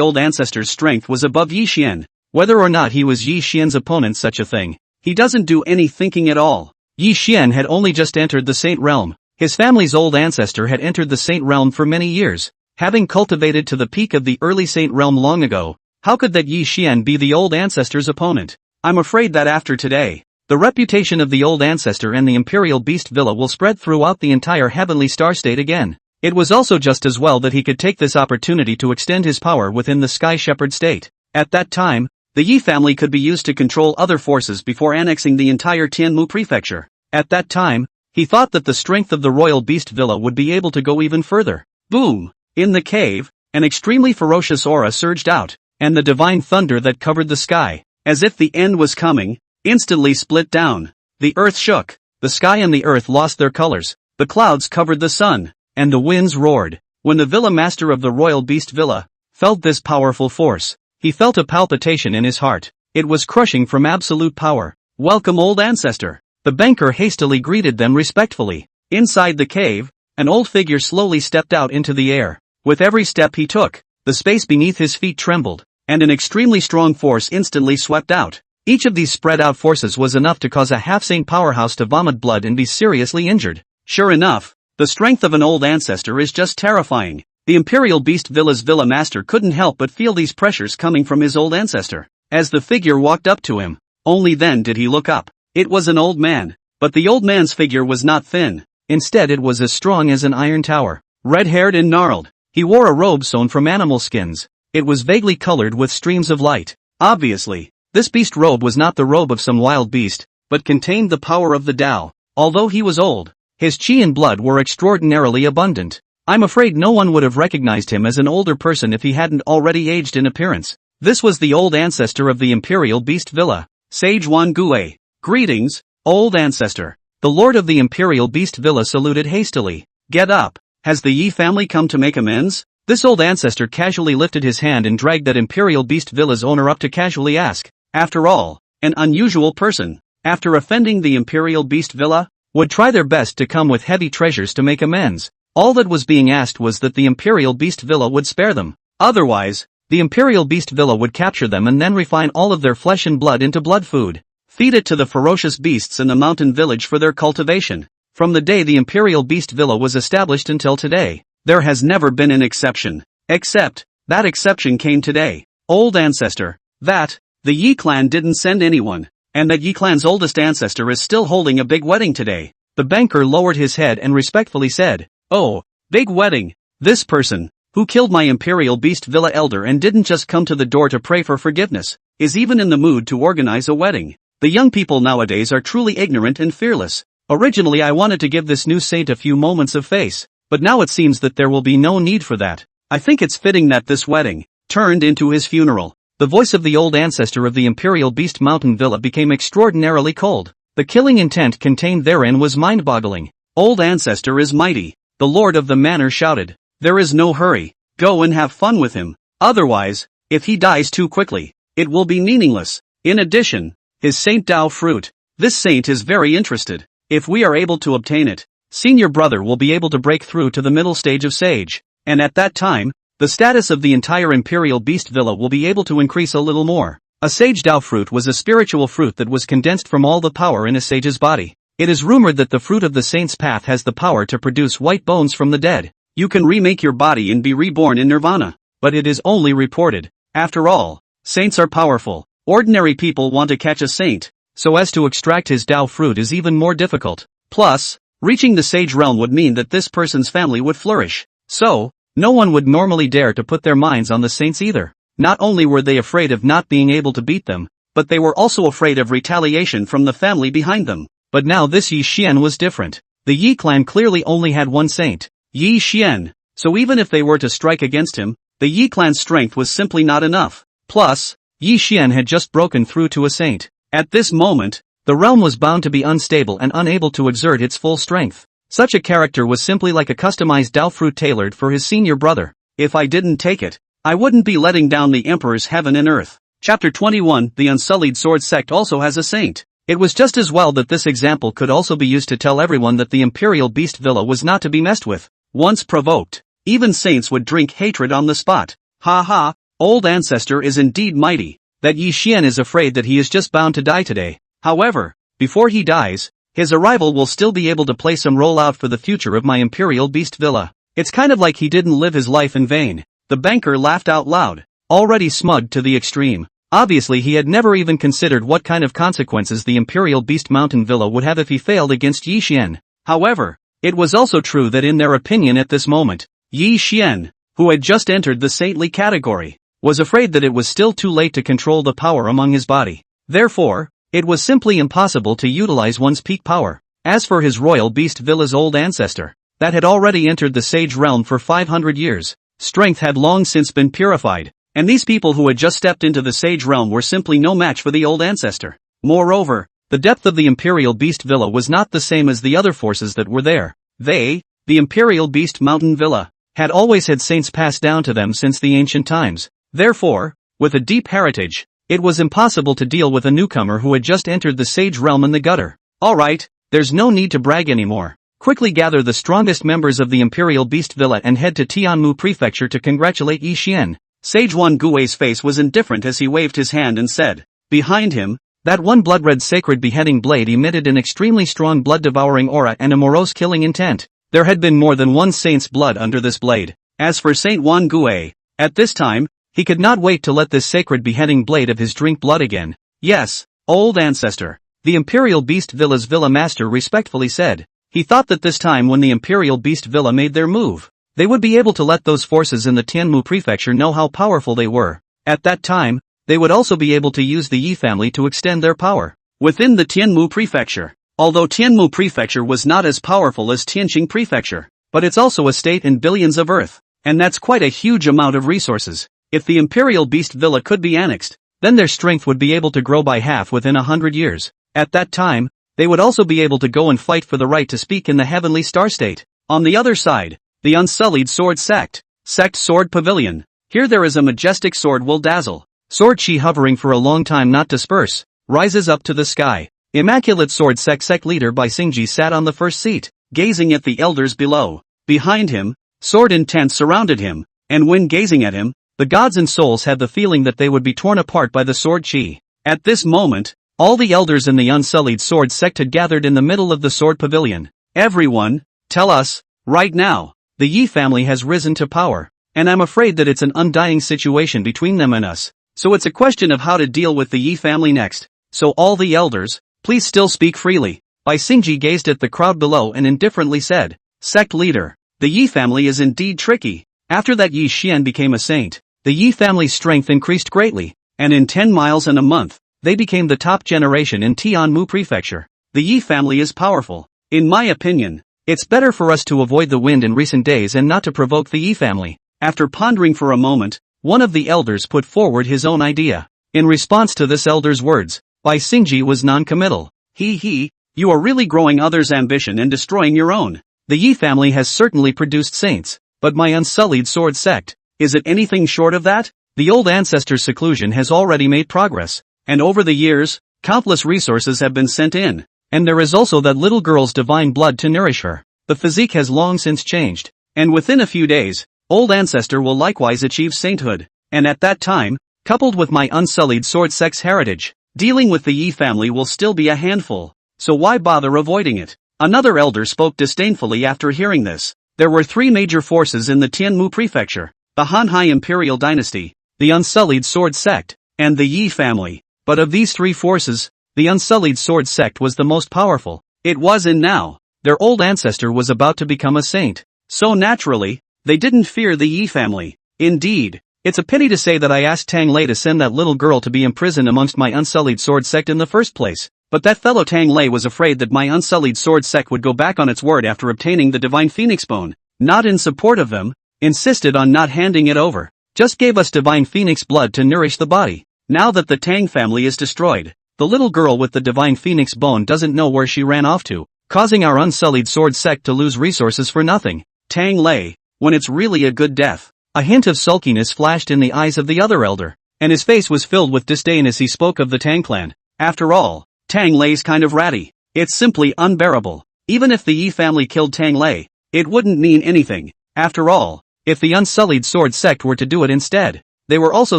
old ancestor's strength was above Yi Xian, whether or not he was Yi Xian's opponent, such a thing, he doesn't do any thinking at all. Yi Xian had only just entered the saint realm. His family's old ancestor had entered the saint realm for many years, having cultivated to the peak of the early saint realm long ago. How could that Yi Xian be the old ancestor's opponent? I'm afraid that after today, the reputation of the old ancestor and the Imperial Beast Villa will spread throughout the entire heavenly star state again. It was also just as well that he could take this opportunity to extend his power within the Sky Shepherd state. At that time, the Yi family could be used to control other forces before annexing the entire Tianmu prefecture. At that time, he thought that the strength of the Royal Beast Villa would be able to go even further. Boom! In the cave, an extremely ferocious aura surged out, and the divine thunder that covered the sky, as if the end was coming, instantly split down. The earth shook, the sky and the earth lost their colors, the clouds covered the sun, and the winds roared. When the villa master of the Royal Beast Villa felt this powerful force, he felt a palpitation in his heart. It was crushing from absolute power. Welcome, old ancestor. The banker hastily greeted them respectfully. Inside the cave, an old figure slowly stepped out into the air. With every step he took, the space beneath his feet trembled, and an extremely strong force instantly swept out. Each of these spread out forces was enough to cause a half-saint powerhouse to vomit blood and be seriously injured. Sure enough, the strength of an old ancestor is just terrifying. The Imperial Beast Villa's villa master couldn't help but feel these pressures coming from his old ancestor. As the figure walked up to him, only then did he look up. It was an old man, but the old man's figure was not thin. Instead, it was as strong as an iron tower. Red-haired and gnarled, he wore a robe sewn from animal skins. It was vaguely colored with streams of light. Obviously, this beast robe was not the robe of some wild beast, but contained the power of the Tao. Although he was old, his qi and blood were extraordinarily abundant. I'm afraid no one would have recognized him as an older person if he hadn't already aged in appearance. This was the old ancestor of the Imperial Beast Villa, Sage Wan Gue. Greetings, old ancestor. The lord of the Imperial Beast Villa saluted hastily. Get up. Has the Yi family come to make amends? This old ancestor casually lifted his hand and dragged that Imperial Beast Villa's owner up to casually ask. After all, an unusual person, after offending the Imperial Beast Villa, would try their best to come with heavy treasures to make amends. All that was being asked was that the Imperial Beast Villa would spare them. Otherwise, the Imperial Beast Villa would capture them and then refine all of their flesh and blood into blood food. Feed it to the ferocious beasts in the mountain village for their cultivation. From the day the Imperial Beast Villa was established until today, there has never been an exception. Except, that exception came today. Old ancestor. That, the Yi clan didn't send anyone, and that Yi clan's oldest ancestor is still holding a big wedding today. The banker lowered his head and respectfully said, "Oh, big wedding. This person, who killed my Imperial Beast Villa elder and didn't just come to the door to pray for forgiveness, is even in the mood to organize a wedding. The young people nowadays are truly ignorant and fearless. Originally I wanted to give this new saint a few moments of face, but now it seems that there will be no need for that. I think it's fitting that this wedding turned into his funeral." The voice of the old ancestor of the Imperial Beast Mountain Villa became extraordinarily cold. The killing intent contained therein was mind-boggling. "Old ancestor is mighty," the lord of the manor shouted. "There is no hurry. Go and have fun with him. Otherwise, if he dies too quickly, it will be meaningless." In addition, his Saint Dao fruit. This saint is very interested. If we are able to obtain it, senior brother will be able to break through to the middle stage of sage, and at that time, the status of the entire Imperial Beast Villa will be able to increase a little more. A sage Dao fruit was a spiritual fruit that was condensed from all the power in a sage's body. It is rumored that the fruit of the saint's path has the power to produce white bones from the dead. You can remake your body and be reborn in nirvana, but it is only reported. After all, saints are powerful. Ordinary people want to catch a saint, so as to extract his Dao fruit is even more difficult. Plus, reaching the sage realm would mean that this person's family would flourish. So, no one would normally dare to put their minds on the saints either. Not only were they afraid of not being able to beat them, but they were also afraid of retaliation from the family behind them. But now this Yi Xian was different. The Yi clan clearly only had one saint, Yi Xian, so even if they were to strike against him, the Yi clan's strength was simply not enough. Plus, Yi Xian had just broken through to a saint. At this moment, the realm was bound to be unstable and unable to exert its full strength. Such a character was simply like a customized Dao fruit tailored for his senior brother. If I didn't take it, I wouldn't be letting down the Emperor's heaven and earth. Chapter 21. The Unsullied Sword Sect also has a saint. It was just as well that this example could also be used to tell everyone that the Imperial Beast Villa was not to be messed with. Once provoked, even saints would drink hatred on the spot. Ha ha, old ancestor is indeed mighty. That Yi Xian is afraid that he is just bound to die today. However, before he dies, his arrival will still be able to play some role out for the future of my Imperial Beast Villa. It's kind of like he didn't live his life in vain. The banker laughed out loud, already smug to the extreme. Obviously he had never even considered what kind of consequences the Imperial Beast Mountain Villa would have if he failed against Yi Xian. However, it was also true that in their opinion at this moment, Yi Xian, who had just entered the saintly category, was afraid that it was still too late to control the power among his body. Therefore, it was simply impossible to utilize one's peak power. As for his Royal Beast Villa's old ancestor, that had already entered the sage realm for 500 years, strength had long since been purified, and these people who had just stepped into the sage realm were simply no match for the old ancestor. Moreover, the depth of the Imperial Beast Villa was not the same as the other forces that were there. They, the Imperial Beast Mountain Villa, had always had saints passed down to them since the ancient times. Therefore, with a deep heritage, it was impossible to deal with a newcomer who had just entered the sage realm in the gutter. Alright, there's no need to brag anymore. Quickly gather the strongest members of the Imperial Beast Villa and head to Tianmu Prefecture to congratulate Yi Xian. Sage Wan Gui's face was indifferent as he waved his hand and said. Behind him, that one blood-red sacred beheading blade emitted an extremely strong blood-devouring aura and a morose killing intent. There had been more than one saint's blood under this blade. As for Saint Wan Gui, at this time, he could not wait to let this sacred beheading blade of his drink blood again. Yes, old ancestor, the Imperial Beast Villa's Villa Master respectfully said. He thought that this time when the Imperial Beast Villa made their move, they would be able to let those forces in the Tianmu Prefecture know how powerful they were. At that time, they would also be able to use the Yi family to extend their power within the Tianmu Prefecture. Although Tianmu Prefecture was not as powerful as Tianqing Prefecture, but it's also a state in billions of Earth, and that's quite a huge amount of resources. If the Imperial Beast Villa could be annexed, then their strength would be able to grow by half within 100 years. At that time, they would also be able to go and fight for the right to speak in the Heavenly Star State. On the other side, the Unsullied Sword Sect. Sect Sword Pavilion. Here there is a majestic sword will dazzle. Sword chi hovering for a long time not disperse, rises up to the sky. Immaculate Sword Sect leader by Xingji sat on the first seat, gazing at the elders below. Behind him, sword intent surrounded him, and when gazing at him, the gods and souls had the feeling that they would be torn apart by the sword chi. At this moment, all the elders in the Unsullied Sword Sect had gathered in the middle of the sword pavilion. Everyone, tell us, right now, the Yi family has risen to power, and I'm afraid that it's an undying situation between them and us. So it's a question of how to deal with the Yi family next. So all the elders, please still speak freely. Bai Xingji gazed at the crowd below and indifferently said, Sect leader, the Yi family is indeed tricky. After that Yi Xian became a saint, the Yi family's strength increased greatly, and in 10 miles and a month, they became the top generation in Tianmu Prefecture. The Yi family is powerful. In my opinion, it's better for us to avoid the wind in recent days and not to provoke the Yi family. After pondering for a moment, one of the elders put forward his own idea. In response to this elder's words, Bai Xingji was non-committal. You are really growing others' ambition and destroying your own. The Yi family has certainly produced saints, but my unsullied sword sect, is it anything short of that? The old ancestor's seclusion has already made progress, and over the years, countless resources have been sent in, and there is also that little girl's divine blood to nourish her. The physique has long since changed, and within a few days, old ancestor will likewise achieve sainthood, and at that time, coupled with my unsullied sword sect's heritage, dealing with the Yi family will still be a handful. So why bother avoiding it? Another elder spoke disdainfully after hearing this. There were three major forces in the Tianmu Prefecture: the Hanhai Imperial Dynasty, the Unsullied Sword Sect, and the Yi family. But of these three forces, the Unsullied Sword Sect was the most powerful. It was, and now, their old ancestor was about to become a saint. So naturally, they didn't fear the Yi family. Indeed, it's a pity to say that I asked Tang Lei to send that little girl to be imprisoned amongst my Unsullied Sword Sect in the first place. But that fellow Tang Lei was afraid that my Unsullied Sword Sect would go back on its word after obtaining the Divine Phoenix Bone. Not in support of them, insisted on not handing it over. Just gave us Divine Phoenix blood to nourish the body. Now that the Tang family is destroyed, the little girl with the Divine Phoenix Bone doesn't know where she ran off to, causing our Unsullied Sword Sect to lose resources for nothing. Tang Lei, when it's really a good death. A hint of sulkiness flashed in the eyes of the other elder, and his face was filled with disdain as he spoke of the Tang clan. After all, Tang Lei's kind of ratty. It's simply unbearable. Even if the Yi family killed Tang Lei, it wouldn't mean anything. After all, if the Unsullied Sword Sect were to do it instead, they were also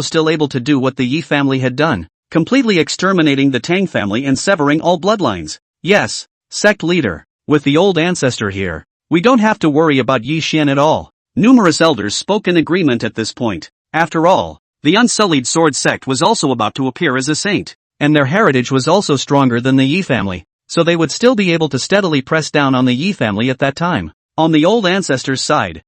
still able to do what the Yi family had done, completely exterminating the Tang family and severing all bloodlines. Yes, sect leader, with the old ancestor here, we don't have to worry about Yi Xian at all. Numerous elders spoke in agreement at this point. After all, the Unsullied Sword Sect was also about to appear as a saint, and their heritage was also stronger than the Yi family, so they would still be able to steadily press down on the Yi family at that time. On the old ancestor's side,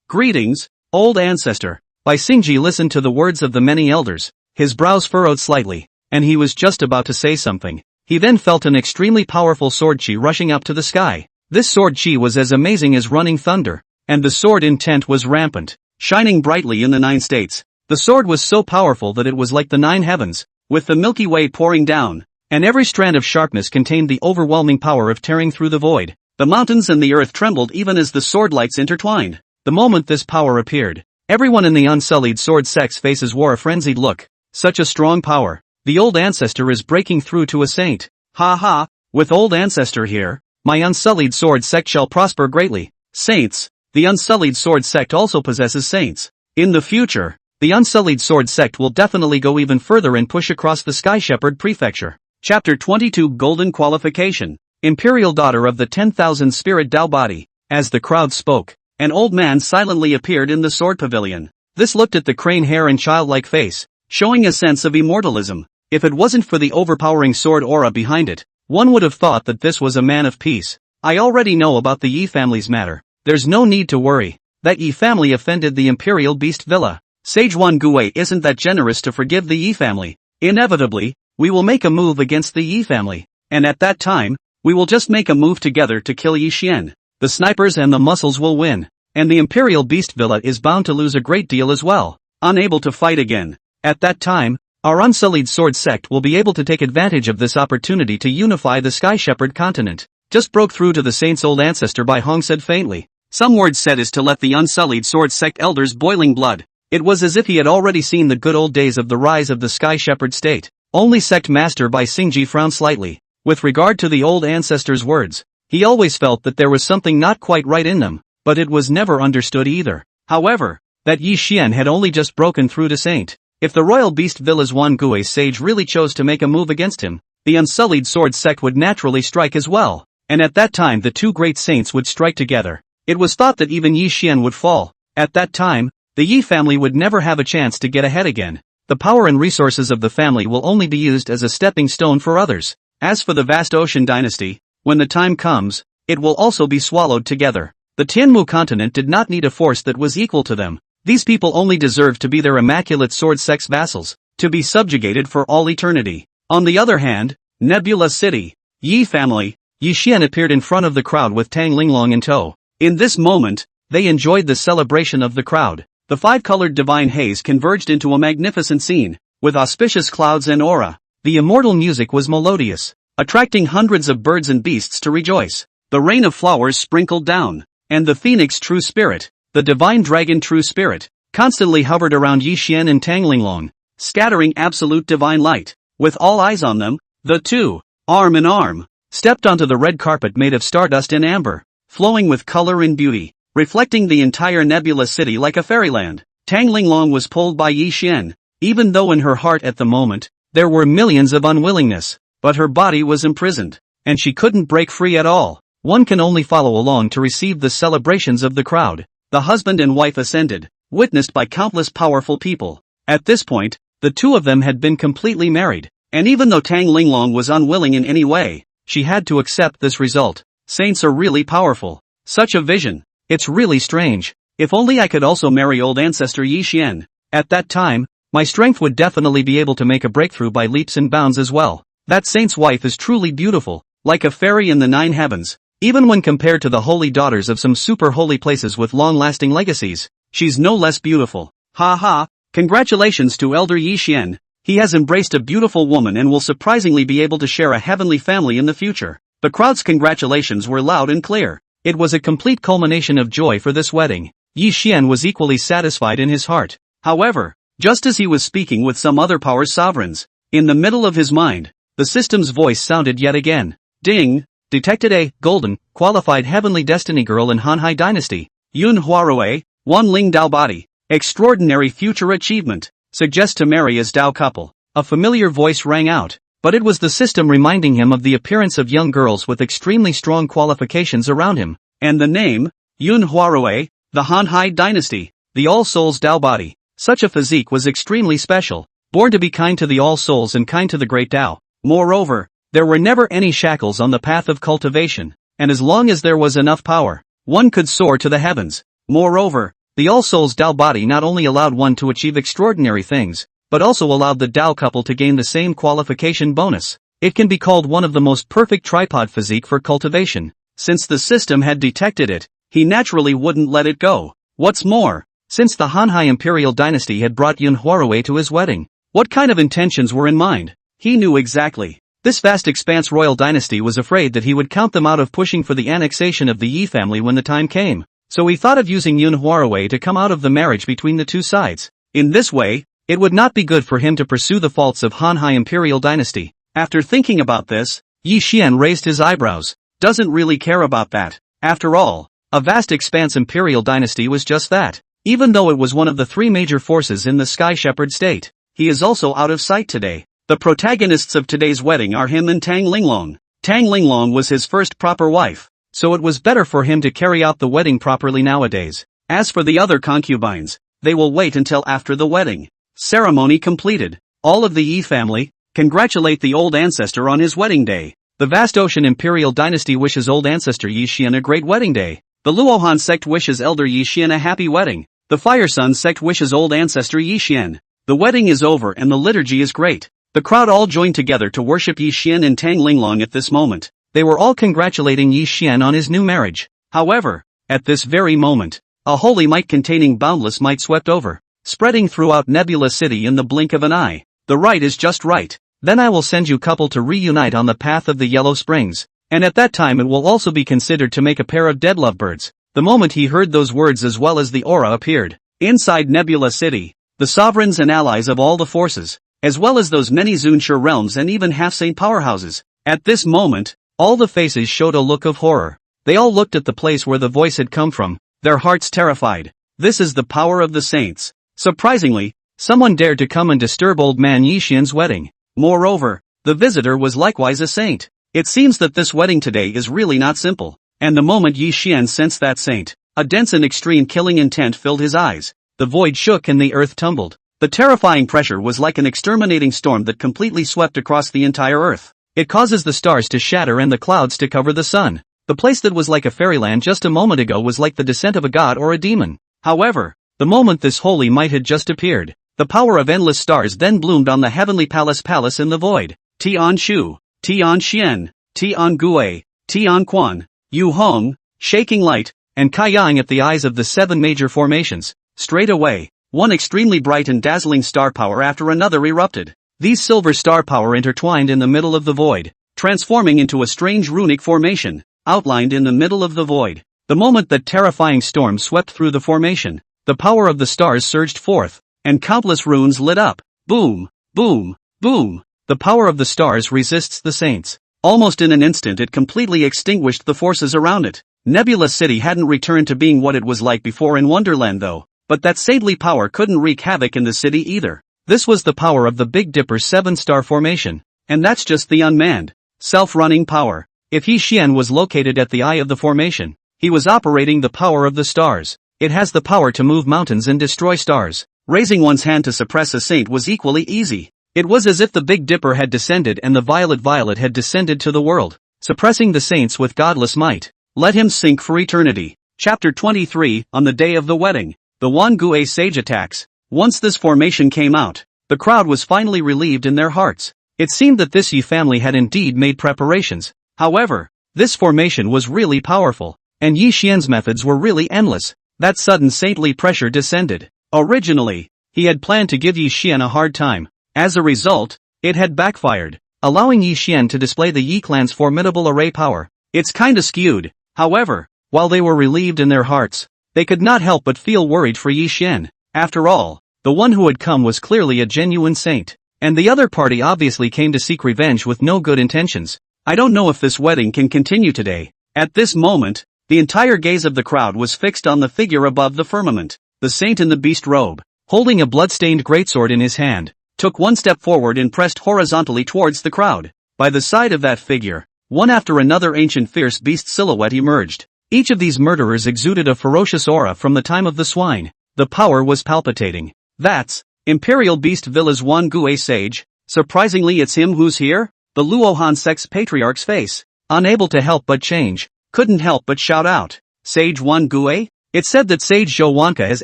greetings, old ancestor. Bai Xingji listened to the words of the many elders, his brows furrowed slightly, and he was just about to say something. He then felt an extremely powerful sword chi rushing up to the sky. This sword chi was as amazing as running thunder, and the sword intent was rampant, shining brightly in the 9 states. The sword was so powerful that it was like the 9 heavens, with the Milky Way pouring down, and every strand of sharpness contained the overwhelming power of tearing through the void. The mountains and the earth trembled even as the sword lights intertwined. The moment this power appeared, everyone in the Unsullied Sword Sect's faces wore a frenzied look. Such a strong power. The old ancestor is breaking through to a saint. Ha ha, with old ancestor here, my Unsullied Sword Sect shall prosper greatly. Saints. The Unsullied Sword Sect also possesses saints. In the future, the Unsullied Sword Sect will definitely go even further and push across the Sky Shepherd Prefecture. Chapter 22 Golden Qualification. Imperial Daughter of the 10,000 Spirit Tao Body. As the crowd spoke, an old man silently appeared in the sword pavilion. This looked at the crane hair and childlike face, showing a sense of immortalism. If it wasn't for the overpowering sword aura behind it, one would have thought that this was a man of peace. I already know about the Yi family's matter. There's no need to worry. That Yi family offended the Imperial Beast Villa. Sage Wan Gui isn't that generous to forgive the Yi family. Inevitably, we will make a move against the Yi family, and at that time, we will just make a move together to kill Yi Xian. The snipers and the muscles will win, and the Imperial Beast Villa is bound to lose a great deal as well, unable to fight again. At that time, our Unsullied Sword Sect will be able to take advantage of this opportunity to unify the Sky Shepherd continent. Just broke through to the saint's old ancestor, Bai Hong said faintly. Some words said is to let the Unsullied Sword Sect elders boiling blood. It was as if he had already seen the good old days of the rise of the Sky Shepherd state. Only Sect Master Bai Xingji frowned slightly. With regard to the old ancestor's words, he always felt that there was something not quite right in them, but it was never understood either. However, that Yi Xian had only just broken through to saint. If the Royal Beast Villa's Wan Gui sage really chose to make a move against him, the Unsullied Sword Sect would naturally strike as well, and at that time the two great saints would strike together. It was thought that even Yi Xian would fall. At that time, the Yi family would never have a chance to get ahead again. the power and resources of the family will only be used as a stepping stone for others. As for the vast ocean dynasty, when the time comes, it will also be swallowed together. The Tianmu continent did not need a force that was equal to them. These people only deserved to be their immaculate sword-sex vassals, to be subjugated for all eternity. On the other hand, Nebula City, Yi family, Yi Xian appeared in front of the crowd with Tang Linglong in tow. In this moment, they enjoyed the celebration of the crowd. The five-colored divine haze converged into a magnificent scene, with auspicious clouds and aura. The immortal music was melodious, attracting hundreds of birds and beasts to rejoice. The rain of flowers sprinkled down, and the phoenix true spirit, the divine dragon true spirit, constantly hovered around Yi Xian and Tang Linglong, scattering absolute divine light. With all eyes on them, the two, arm in arm, stepped onto the red carpet made of stardust and amber, flowing with color and beauty, reflecting the entire Nebula City like a fairyland. Tang Linglong was pulled by Yi Xian, even though in her heart at the moment, there were millions of unwillingness, but her body was imprisoned, and she couldn't break free at all. One can only follow along to receive the celebrations of the crowd. The husband and wife ascended, witnessed by countless powerful people. At this point, the two of them had been completely married, and even though Tang Linglong was unwilling in any way, she had to accept this result. Saints are really powerful. Such a vision. It's really strange. If only I could also marry old ancestor Yi Xian. At that time, my strength would definitely be able to make a breakthrough by leaps and bounds as well. That saint's wife is truly beautiful, like a fairy in the 9 heavens. Even when compared to the holy daughters of some super holy places with long-lasting legacies, she's no less beautiful. Ha ha, congratulations to Elder Yi Xian. He has embraced a beautiful woman and will surprisingly be able to share a heavenly family in the future. The crowd's congratulations were loud and clear. It was a complete culmination of joy for this wedding. Yi Xian was equally satisfied in his heart. However, just as he was speaking with some other power sovereigns, in the middle of his mind, the system's voice sounded yet again. Ding! Detected a golden, qualified heavenly destiny girl in Hanhai Dynasty. Yun Huarui, Wan Ling Dao Body. Extraordinary future achievement. Suggest to marry as Dao couple. A familiar voice rang out, but it was the system reminding him of the appearance of young girls with extremely strong qualifications around him. And the name, Yun Huarui, the Hanhai Dynasty, the All Souls Dao Body. Such a physique was extremely special, born to be kind to the All Souls and kind to the Great Dao. Moreover, there were never any shackles on the path of cultivation, and as long as there was enough power, one could soar to the heavens. Moreover, the All Souls Dao Body not only allowed one to achieve extraordinary things, but also allowed the Dao couple to gain the same qualification bonus. It can be called one of the most perfect tripod physique for cultivation. Since the system had detected it, he naturally wouldn't let it go. What's more, since the Hanhai Imperial Dynasty had brought Yun Huarui to his wedding, what kind of intentions were in mind? He knew exactly. This vast expanse royal dynasty was afraid that he would count them out of pushing for the annexation of the Yi family when the time came. So he thought of using Yun Huarui to come out of the marriage between the two sides. In this way, it would not be good for him to pursue the faults of Hanhai Imperial Dynasty. After thinking about this, Yi Xian raised his eyebrows. Doesn't really care about that. After all, a vast expanse Imperial Dynasty was just that. Even though it was one of the 3 major forces in the Sky Shepherd state, he is also out of sight today. The protagonists of today's wedding are him and Tang Linglong. Tang Linglong was his first proper wife, so it was better for him to carry out the wedding properly nowadays. As for the other concubines, they will wait until after the wedding. Ceremony completed. All of the Yi family congratulate the old ancestor on his wedding day. The vast ocean Imperial Dynasty wishes old ancestor Yi Xian a great wedding day. The Luohan sect wishes elder Yi Xian a happy wedding. The Fire Sun sect wishes old ancestor Yi Xian. The wedding is over and the liturgy is great. The crowd all joined together to worship Yi Xian and Tang Linglong at this moment. They were all congratulating Yi Xian on his new marriage. However, at this very moment, a holy might containing boundless might swept over, spreading throughout Nebula City in the blink of an eye. The right is just right. Then I will send you couple to reunite on the path of the Yellow Springs, and at that time it will also be considered to make a pair of dead lovebirds. The moment he heard those words as well as the aura appeared. Inside Nebula City, the sovereigns and allies of all the forces, as well as those many Zunshur realms and even half-saint powerhouses. At this moment, all the faces showed a look of horror. They all looked at the place where the voice had come from, their hearts terrified. This is the power of the saints. Surprisingly, someone dared to come and disturb old man Yi Xian's wedding. Moreover, the visitor was likewise a saint. It seems that this wedding today is really not simple. And the moment Yi Xian sensed that saint, a dense and extreme killing intent filled his eyes. The void shook and the earth tumbled. The terrifying pressure was like an exterminating storm that completely swept across the entire earth. It causes the stars to shatter and the clouds to cover the sun. The place that was like a fairyland just a moment ago was like the descent of a god or a demon. However, the moment this holy might had just appeared, the power of endless stars then bloomed on the heavenly palace in the void. Tian Shu, Tian Xian, Tian Gui, Tian Quan, Yu Hong, shaking light, and Kaiyang at the eyes of the 7 major formations. Straight away, one extremely bright and dazzling star power after another erupted. These silver star power intertwined in the middle of the void, transforming into a strange runic formation, outlined in the middle of the void. The moment that terrifying storm swept through the formation, the power of the stars surged forth, and countless runes lit up. Boom, boom, boom. The power of the stars resists the saints. Almost in an instant it completely extinguished the forces around it. Nebula City hadn't returned to being what it was like before in Wonderland though, but that saintly power couldn't wreak havoc in the city either. This was the power of the Big Dipper's 7-star formation, and that's just the unmanned, self-running power. If Yi Xian was located at the eye of the formation, he was operating the power of the stars. It has the power to move mountains and destroy stars. Raising one's hand to suppress a saint was equally easy. It was as if the Big Dipper had descended and the Violet had descended to the world, suppressing the saints with godless might. Let him sink for eternity. Chapter 23, On the Day of the Wedding, the Wan Gue Sage Attacks. Once this formation came out, the crowd was finally relieved in their hearts. It seemed that this Yi family had indeed made preparations. However, this formation was really powerful, and Yi Xian's methods were really endless. That sudden saintly pressure descended. Originally, he had planned to give Yi Xian a hard time. As a result, it had backfired, allowing Yi Xian to display the Yi clan's formidable array power. It's kinda skewed. However, while they were relieved in their hearts, they could not help but feel worried for Yi Xian. After all, the one who had come was clearly a genuine saint, and the other party obviously came to seek revenge with no good intentions. I don't know if this wedding can continue today. At this moment, the entire gaze of the crowd was fixed on the figure above the firmament. The saint in the beast robe, holding a blood-stained greatsword in his hand, took one step forward and pressed horizontally towards the crowd. By the side of that figure, one after another ancient fierce beast silhouette emerged. Each of these murderers exuded a ferocious aura from the time of the swine. The power was palpitating. That's Imperial Beast Villa's Wan Gue Sage. Surprisingly, it's him who's here? The Luohan sect's patriarch's face, unable to help but change, couldn't help but shout out, Sage Wan Gue? It's said that Sage Zhouwanka has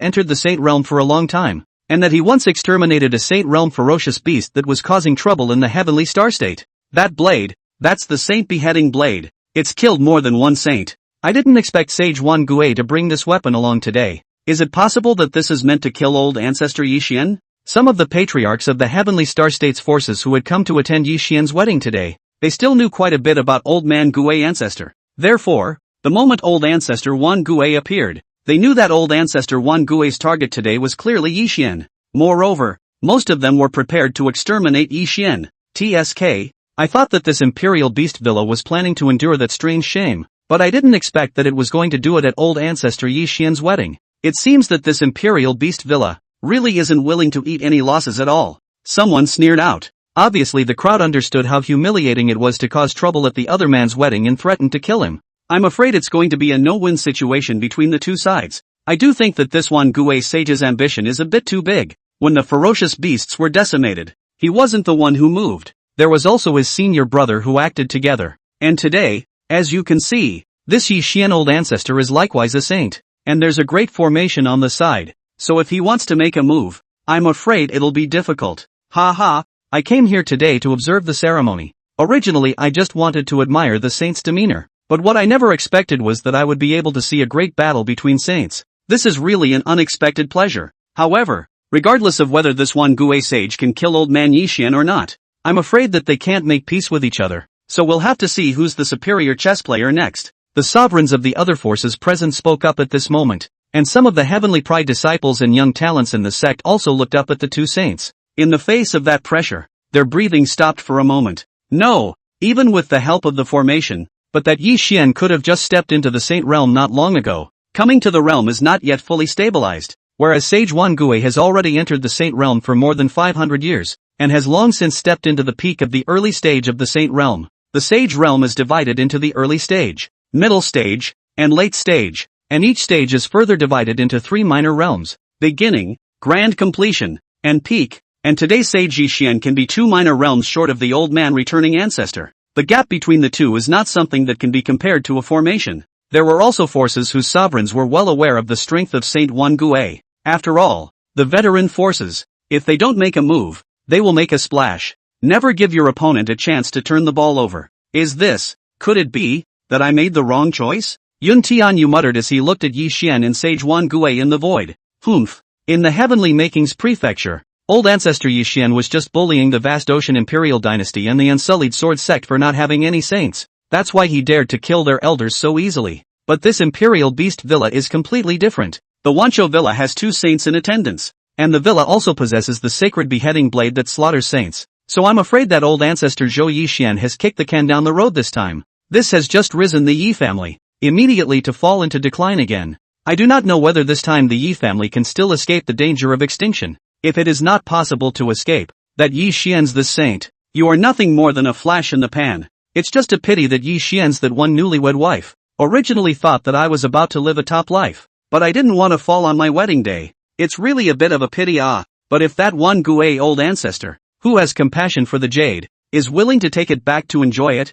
entered the Saint Realm for a long time, and that he once exterminated a Saint Realm ferocious beast that was causing trouble in the heavenly star state. That blade, that's the Saint Beheading Blade. It's killed more than one saint. I didn't expect Sage Wan Gue to bring this weapon along today. Is it possible that this is meant to kill old ancestor Yi Xian? Some of the patriarchs of the heavenly star state's forces who had come to attend Yi Xian's wedding today, they still knew quite a bit about old man Gue ancestor. Therefore, the moment old ancestor Wan Gue appeared, they knew that old ancestor Wan Gue's target today was clearly Yi Xian. Moreover, most of them were prepared to exterminate Yi Xian. TSK, I thought that this Imperial Beast Villa was planning to endure that strange shame, but I didn't expect that it was going to do it at old ancestor Yi Xian's wedding. It seems that this Imperial Beast Villa really isn't willing to eat any losses at all. Someone sneered out. Obviously the crowd understood how humiliating it was to cause trouble at the other man's wedding and threatened to kill him. I'm afraid it's going to be a no-win situation between the two sides. I do think that this Wan Gue Sage's ambition is a bit too big. When the ferocious beasts were decimated, he wasn't the one who moved. There was also his senior brother who acted together. And today, as you can see, this Yi Xian old ancestor is likewise a saint. And there's a great formation on the side. So if he wants to make a move, I'm afraid it'll be difficult. Ha, I came here today to observe the ceremony. Originally I just wanted to admire the saint's demeanor. But what I never expected was that I would be able to see a great battle between saints. This is really an unexpected pleasure. However, regardless of whether this Wan Gue Sage can kill old man Yi Xian or not, I'm afraid that they can't make peace with each other. So we'll have to see who's the superior chess player next. The sovereigns of the other forces present spoke up at this moment, and some of the heavenly pride disciples and young talents in the sect also looked up at the two saints. In the face of that pressure, their breathing stopped for a moment. No, even with the help of the formation, but that Yi Xian could have just stepped into the Saint Realm not long ago. Coming to the realm is not yet fully stabilized, whereas Sage Wan Gue has already entered the Saint Realm for more than 500 years, and has long since stepped into the peak of the early stage of the Saint Realm. The Sage Realm is divided into the early stage, middle stage, and late stage, and each stage is further divided into 3 minor realms: beginning, grand completion, and peak, and today's Sage Yi Xian can be 2 minor realms short of the old man returning ancestor. The gap between the two is not something that can be compared to a formation. There were also forces whose sovereigns were well aware of the strength of Saint Wan Gui. After all, the veteran forces, if they don't make a move, they will make a splash. Never give your opponent a chance to turn the ball over. Could it be, that I made the wrong choice? Yun Tianyu muttered as he looked at Yi Xian and Sage Wan Gui in the void. Humph. In the Heavenly Makings Prefecture, old ancestor Yi Xian was just bullying the vast ocean imperial dynasty and the unsullied sword sect for not having any saints. That's why he dared to kill their elders so easily. But this imperial beast villa is completely different. The Wancho villa has 2 saints in attendance, and the villa also possesses the sacred beheading blade that slaughters saints. So I'm afraid that old ancestor Zhou Yi Xian has kicked the can down the road this time. This has just risen the Yi family, immediately to fall into decline again. I do not know whether this time the Yi family can still escape the danger of extinction. If it is not possible to escape, that Yi Xian's the saint, you are nothing more than a flash in the pan. It's just a pity that Yi Xian's that one newlywed wife originally thought that I was about to live a top life, but I didn't want to fall on my wedding day. It's really a bit of a pity but if that Wan Gui old ancestor, who has compassion for the jade, is willing to take it back to enjoy it,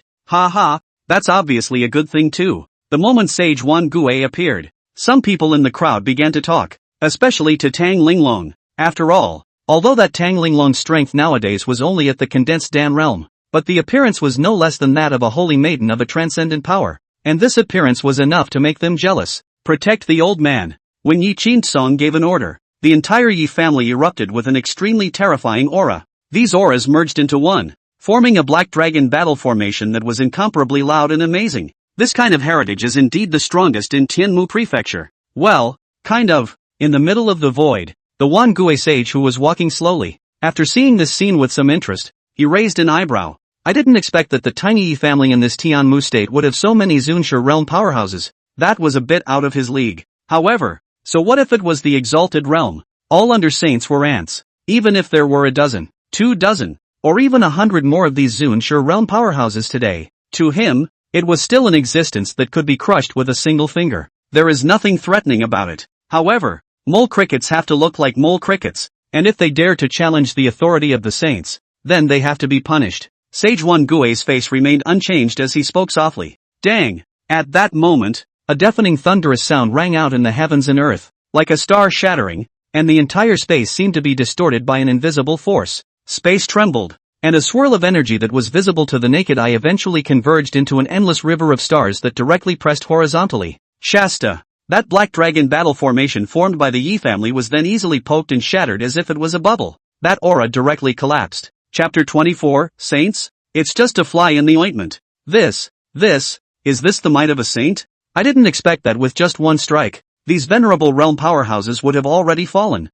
that's obviously a good thing too. The moment Sage Wan Gui appeared, some people in the crowd began to talk, especially to Tang Linglong. After all, although that Tang Linglong's strength nowadays was only at the condensed Dan realm, but the appearance was no less than that of a holy maiden of a transcendent power, and this appearance was enough to make them jealous. Protect the old man. When Yi Qinsong gave an order, the entire Yi family erupted with an extremely terrifying aura. These auras merged into one, forming a black dragon battle formation that was incomparably loud and amazing. This kind of heritage is indeed the strongest in Tianmu Prefecture. Well, kind of. In the middle of the void, the Wan Gui sage who was walking slowly, after seeing this scene with some interest, he raised an eyebrow. I didn't expect that the tiny Yi family in this Tianmu state would have so many Zunshe realm powerhouses. That was a bit out of his league. However, so what if it was the exalted realm? All under saints were ants. Even if there were a dozen, 2 dozen, or even 100 more of these Zunshe realm powerhouses today, to him, it was still an existence that could be crushed with a single finger. There is nothing threatening about it. However, mole crickets have to look like mole crickets, and if they dare to challenge the authority of the saints, then they have to be punished. Sage Wan Gui's face remained unchanged as he spoke softly. Dang! At that moment, a deafening thunderous sound rang out in the heavens and earth, like a star shattering, and the entire space seemed to be distorted by an invisible force. Space trembled, and a swirl of energy that was visible to the naked eye eventually converged into an endless river of stars that directly pressed horizontally. Shasta! That black dragon battle formation formed by the Yi family was then easily poked and shattered as if it was a bubble. That aura directly collapsed. Chapter 24, Saints? It's just a fly in the ointment. Is this the might of a saint? I didn't expect that with just one strike, these venerable realm powerhouses would have already fallen.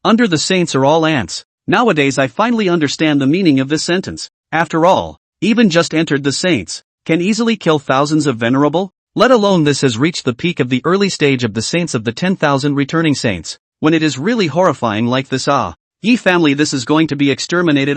Under the saints are all ants. Nowadays I finally understand the meaning of this sentence. After all, even just entered the saints, can easily kill thousands of venerable, let alone this has reached the peak of the early stage of the saints of the 10,000 returning saints, when it is really horrifying like this. Yi family, this is going to be exterminated.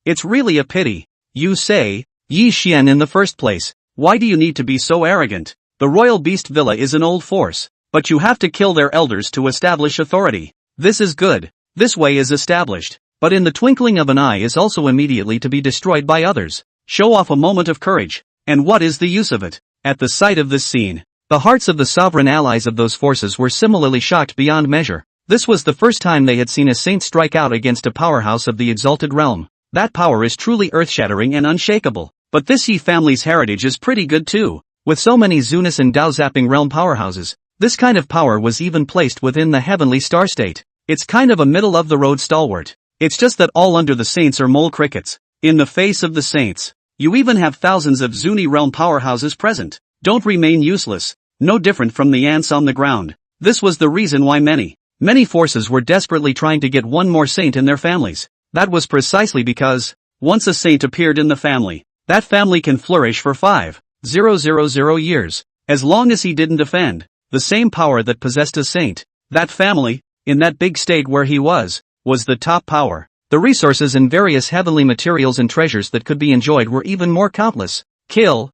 It's really a pity. You say, Yi Xian in the first place, why do you need to be so arrogant? The royal beast villa is an old force, but you have to kill their elders to establish authority. This is good. This way is established, but in the twinkling of an eye is also immediately to be destroyed by others. Show off a moment of courage, and what is the use of it? At the sight of this scene, the hearts of the sovereign allies of those forces were similarly shocked beyond measure. This was the first time they had seen a saint strike out against a powerhouse of the exalted realm. That power is truly earth-shattering and unshakable. But this Yi family's heritage is pretty good too. With so many Zunis and Dao-zapping realm powerhouses, this kind of power was even placed within the heavenly star state. It's kind of a middle-of-the-road stalwart. It's just that all under the saints are mole crickets. In the face of the saints, you even have thousands of Zuni realm powerhouses present. Don't remain useless, no different from the ants on the ground. This was the reason why many forces were desperately trying to get one more saint in their families. That was precisely because, once a saint appeared in the family, that family can flourish for 5,000 years, as long as he didn't offend the same power that possessed a saint. That family, in that big state where he was the top power. The resources and various heavenly materials and treasures that could be enjoyed were even more countless. Kill.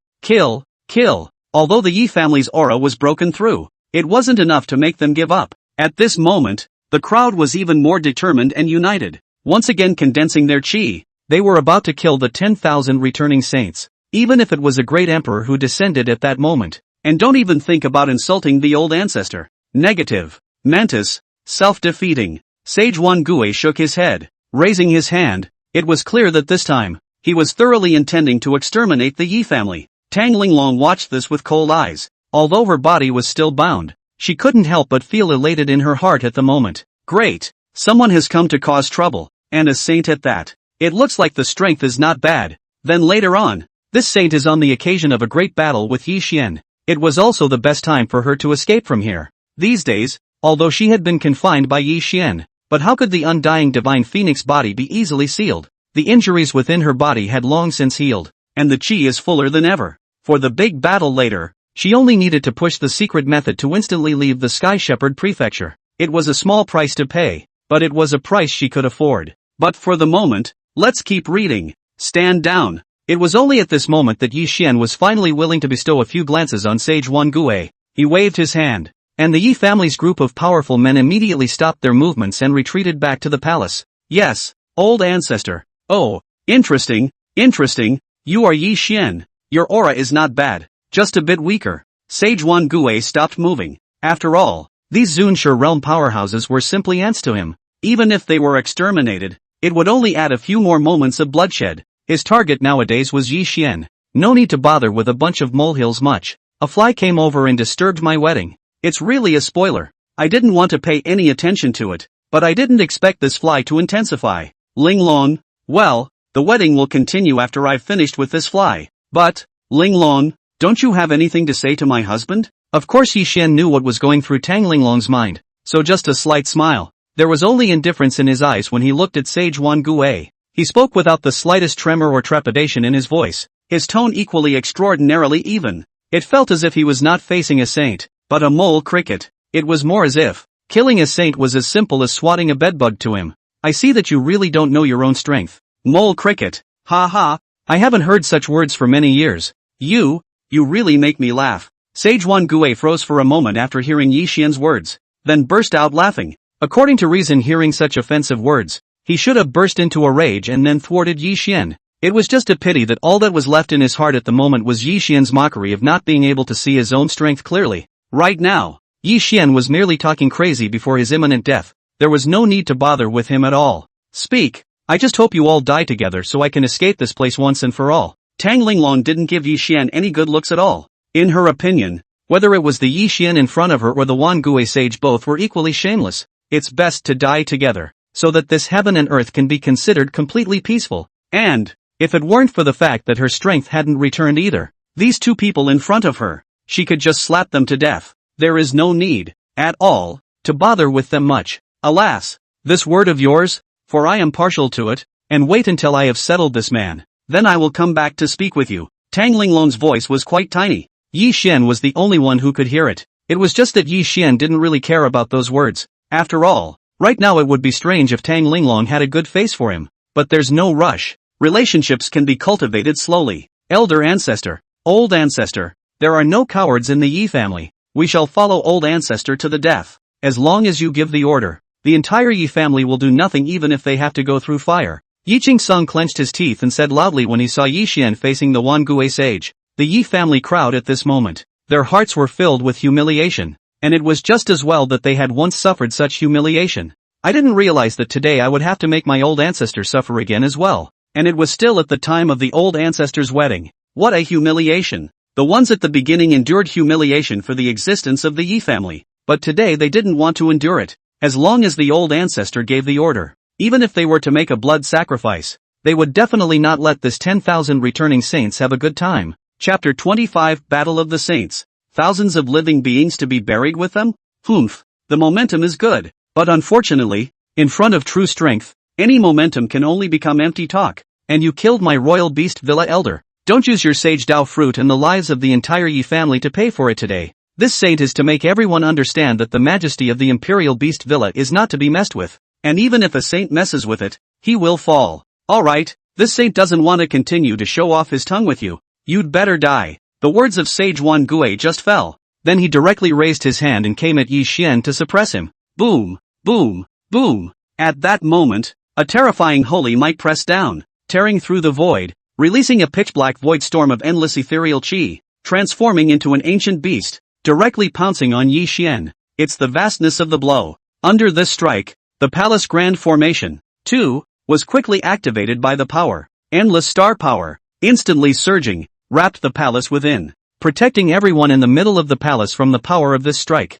Although the Yi family's aura was broken through, it wasn't enough to make them give up. At this moment, The crowd was even more determined and united. Once again condensing their chi, they were about to kill the 10,000 returning saints, even if it was a great emperor who descended at that moment. And don't even think about insulting the old ancestor. Negative. Mantis, self-defeating. Sage Xuan Gui shook his head, raising his hand. It was clear that this time, he was thoroughly intending to exterminate the Yi family. Tang Linglong watched this with cold eyes. Although her body was still bound, she couldn't help but feel elated in her heart at the moment. Great! Someone has come to cause trouble, and a saint at that. It looks like the strength is not bad. Then later on, this saint is on the occasion of a great battle with Yi Xian. It was also the best time for her to escape from here. These days, although she had been confined by Yi Xian, but how could the undying divine phoenix body be easily sealed? The injuries within her body had long since healed, and the chi is fuller than ever. For the big battle later, she only needed to push the secret method to instantly leave the Sky Shepherd Prefecture. It was a small price to pay, but it was a price she could afford. But for the moment, let's keep reading. Stand down. It was only at this moment that Yi Xian was finally willing to bestow a few glances on Sage Xuan Gui. He waved his hand, and the Yi family's group of powerful men immediately stopped their movements and retreated back to the palace. Yes, old ancestor. Oh, interesting, interesting. You are Yi Xian. Your aura is not bad, just a bit weaker. Sage Xuan Gui stopped moving. After all, these Zunshi realm powerhouses were simply ants to him. Even if they were exterminated, it would only add a few more moments of bloodshed. His target nowadays was Yi Xian. No need to bother with a bunch of molehills much. A fly came over and disturbed my wedding. It's really a spoiler. I didn't want to pay any attention to it, but I didn't expect this fly to intensify. Linglong, well, the wedding will continue after I've finished with this fly. But, Linglong, don't you have anything to say to my husband? Of course Yi Xian knew what was going through Tang Linglong's mind, so just a slight smile. There was only indifference in his eyes when he looked at Sage Xuan Gui. He spoke without the slightest tremor or trepidation in his voice, his tone equally extraordinarily even. It felt as if he was not facing a saint, but a mole cricket. It was more as if killing a saint was as simple as swatting a bedbug to him. I see that you really don't know your own strength. Mole cricket. Ha ha. I haven't heard such words for many years. You really make me laugh. Sage Xuan Gui froze for a moment after hearing Yi Xian's words, then burst out laughing. According to reason, hearing such offensive words, he should have burst into a rage and then thwarted Yi Xian. It was just a pity that all that was left in his heart at the moment was Yi Xian's mockery of not being able to see his own strength clearly. Right now, Yi Xian was merely talking crazy before his imminent death. There was no need to bother with him at all. Speak. I just hope you all die together so I can escape this place once and for all. Tang Linglong didn't give Yi Xian any good looks at all. In her opinion, whether it was the Yi Xian in front of her or the Xuan Gui sage, both were equally shameless. It's best to die together, so that this heaven and earth can be considered completely peaceful. And, if it weren't for the fact that her strength hadn't returned either, these two people in front of her, she could just slap them to death. There is no need, at all, to bother with them much. Alas, this word of yours, for I am partial to it, and wait until I have settled this man, then I will come back to speak with you. Tang Linglong's voice was quite tiny. Yi Xian was the only one who could hear it. It was just that Yi Xian didn't really care about those words. After all, right now it would be strange if Tang Linglong had a good face for him. But there's no rush. Relationships can be cultivated slowly. Elder ancestor, old ancestor, there are no cowards in the Yi family. We shall follow old ancestor to the death. As long as you give the order, the entire Yi family will do nothing even if they have to go through fire. Yi Qing-sung clenched his teeth and said loudly when he saw Yi Xian facing the Xuan Gui sage. The Yi family crowd at this moment, their hearts were filled with humiliation. And it was just as well that they had once suffered such humiliation. I didn't realize that today I would have to make my old ancestor suffer again as well. And it was still at the time of the old ancestor's wedding. What a humiliation. The ones at the beginning endured humiliation for the existence of the Yi family. But today they didn't want to endure it. As long as the old ancestor gave the order, even if they were to make a blood sacrifice, they would definitely not let this 10,000 returning saints have a good time. Chapter 25, Battle of the Saints. Thousands of living beings to be buried with them? Humph. The momentum is good. But unfortunately, in front of true strength, any momentum can only become empty talk. And you killed my royal beast villa elder. Don't use your sage Dao fruit and the lives of the entire Yi family to pay for it today. This saint is to make everyone understand that the majesty of the Imperial Beast Villa is not to be messed with. And even if a saint messes with it, he will fall. Alright, this saint doesn't want to continue to show off his tongue with you. You'd better die. The words of Sage Xuan Gui just fell. Then he directly raised his hand and came at Yi Xian to suppress him. Boom. Boom, boom. At that moment, a terrifying holy might pressed down, tearing through the void, releasing a pitch-black void storm of endless ethereal chi, transforming into an ancient beast, directly pouncing on Yi Xian. It's the vastness of the blow. Under this strike, the Palace Grand Formation, too, was quickly activated by the power. Endless star power, instantly surging, wrapped the palace within, protecting everyone in the middle of the palace from the power of this strike.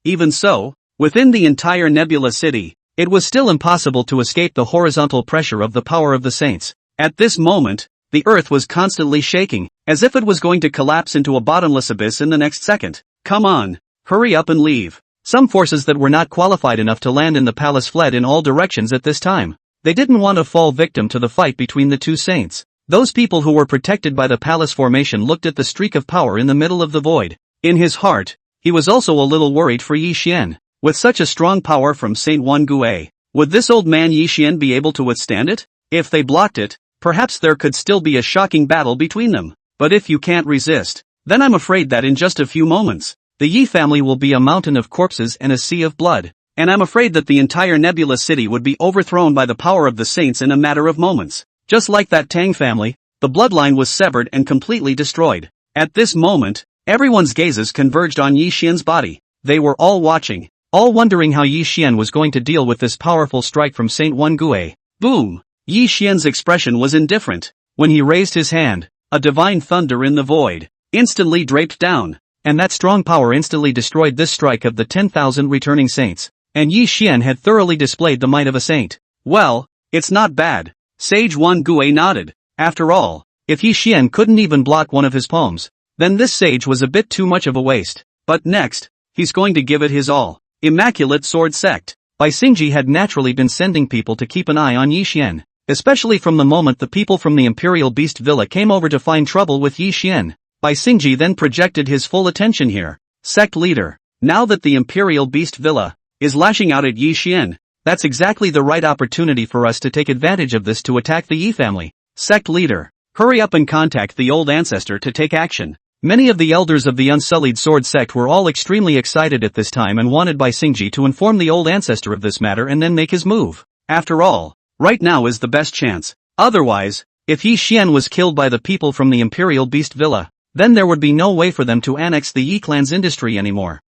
Even so, within the entire Nebula City, it was still impossible to escape the horizontal pressure of the power of the saints. At this moment, the earth was constantly shaking, as if it was going to collapse into a bottomless abyss in the next second. Come on, hurry up and leave. Some forces that were not qualified enough to land in the palace fled in all directions at this time. They didn't want to fall victim to the fight between the two saints. Those people who were protected by the palace formation looked at the streak of power in the middle of the void. In his heart, he was also a little worried for Yi Xian. With such a strong power from Saint Wan Gue, would this old man Yi Xian be able to withstand it? If they blocked it, perhaps there could still be a shocking battle between them. But if you can't resist, then I'm afraid that in just a few moments, the Yi family will be a mountain of corpses and a sea of blood. And I'm afraid that the entire Nebula City would be overthrown by the power of the saints in a matter of moments. Just like that Tang family, the bloodline was severed and completely destroyed. At this moment, everyone's gazes converged on Yi Xian's body. They were all watching, all wondering how Yi Xian was going to deal with this powerful strike from Saint Wan Gue. Boom! Yi Xian's expression was indifferent. When he raised his hand, a divine thunder in the void instantly draped down, and that strong power instantly destroyed this strike of the 10,000 returning saints. And Yi Xian had thoroughly displayed the might of a saint. Well, it's not bad. Sage Wan Gue nodded. After all, if Yi Xian couldn't even block one of his palms, then this sage was a bit too much of a waste. But next, he's going to give it his all. Immaculate Sword Sect. Bai Xingji had naturally been sending people to keep an eye on Yi Xian, especially from the moment the people from the Imperial Beast Villa came over to find trouble with Yi Xian. Bai Xingji then projected his full attention here. Sect leader. Now that the Imperial Beast Villa is lashing out at Yi Xian, that's exactly the right opportunity for us to take advantage of this to attack the Yi family. Sect leader, hurry up and contact the old ancestor to take action. Many of the elders of the Unsullied Sword Sect were all extremely excited at this time and wanted Bai Xingji to inform the old ancestor of this matter and then make his move. After all, right now is the best chance. Otherwise, if Yi Xian was killed by the people from the Imperial Beast Villa, then there would be no way for them to annex the Yi clan's industry anymore.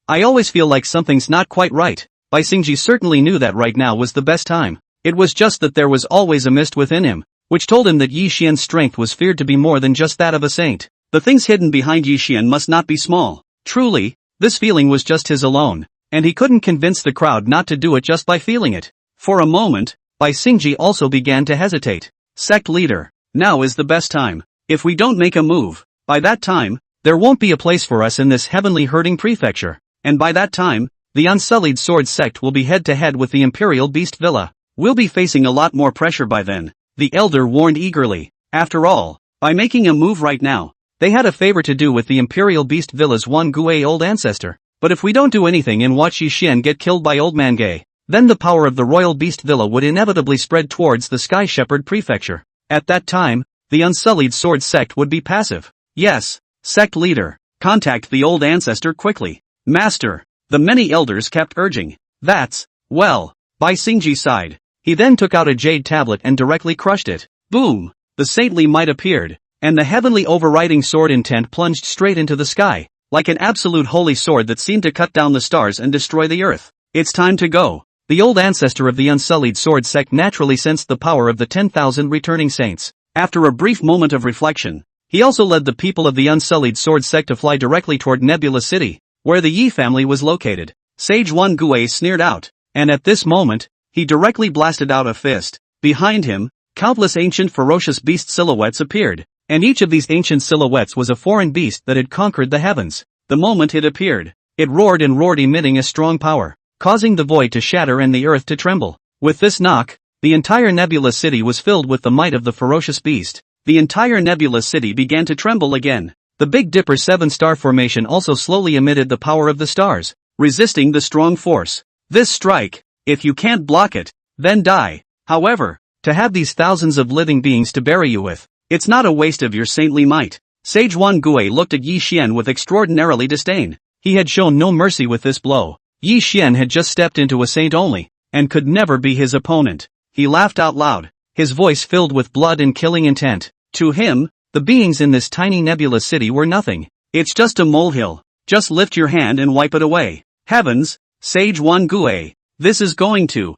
I always feel like something's not quite right. Bai Xingji certainly knew that right now was the best time. It was just that there was always a mist within him, which told him that Yi Xian's strength was feared to be more than just that of a saint. The things hidden behind Yi Xian must not be small. Truly, this feeling was just his alone, and he couldn't convince the crowd not to do it just by feeling it. For a moment, Bai Xingji also began to hesitate. Sect leader, now is the best time. If we don't make a move, by that time, there won't be a place for us in this heavenly herding prefecture. And by that time, the Unsullied Sword Sect will be head-to-head with the Imperial Beast Villa. We'll be facing a lot more pressure by then, the elder warned eagerly. After all, by making a move right now, they had a favor to do with the Imperial Beast Villa's Wan Gue old ancestor. But if we don't do anything and watch Yi Xian get killed by Old Man Gue, then the power of the Royal Beast Villa would inevitably spread towards the Sky Shepherd Prefecture. At that time, the Unsullied Sword Sect would be passive. Yes, sect leader, contact the old ancestor quickly. Master, the many elders kept urging. That's, well, Bai Xingji sighed. He then took out a jade tablet and directly crushed it. Boom! The saintly might appeared, and the heavenly overriding sword intent plunged straight into the sky, like an absolute holy sword that seemed to cut down the stars and destroy the earth. It's time to go. The old ancestor of the Unsullied Sword Sect naturally sensed the power of the 10,000 returning saints. After a brief moment of reflection, he also led the people of the Unsullied Sword Sect to fly directly toward Nebula City, where the Yi family was located. Sage Wan Gue sneered out, and at this moment, he directly blasted out a fist. Behind him, countless ancient ferocious beast silhouettes appeared, and each of these ancient silhouettes was a foreign beast that had conquered the heavens. The moment it appeared, it roared and roared, emitting a strong power, causing the void to shatter and the earth to tremble. With this knock, the entire Nebula City was filled with the might of the ferocious beast. The entire Nebula City began to tremble again. The Big Dipper 7-star formation also slowly emitted the power of the stars, resisting the strong force. This strike, if you can't block it, then die. However, to have these thousands of living beings to bury you with, it's not a waste of your saintly might. Sage Wan Gue looked at Yi Xian with extraordinarily disdain. He had shown no mercy with this blow. Yi Xian had just stepped into a saint only, and could never be his opponent. He laughed out loud, his voice filled with blood and killing intent. To him, the beings in this tiny nebulous city were nothing. It's just a molehill. Just lift your hand and wipe it away. Heavens, Sage Wan Gue. This is going to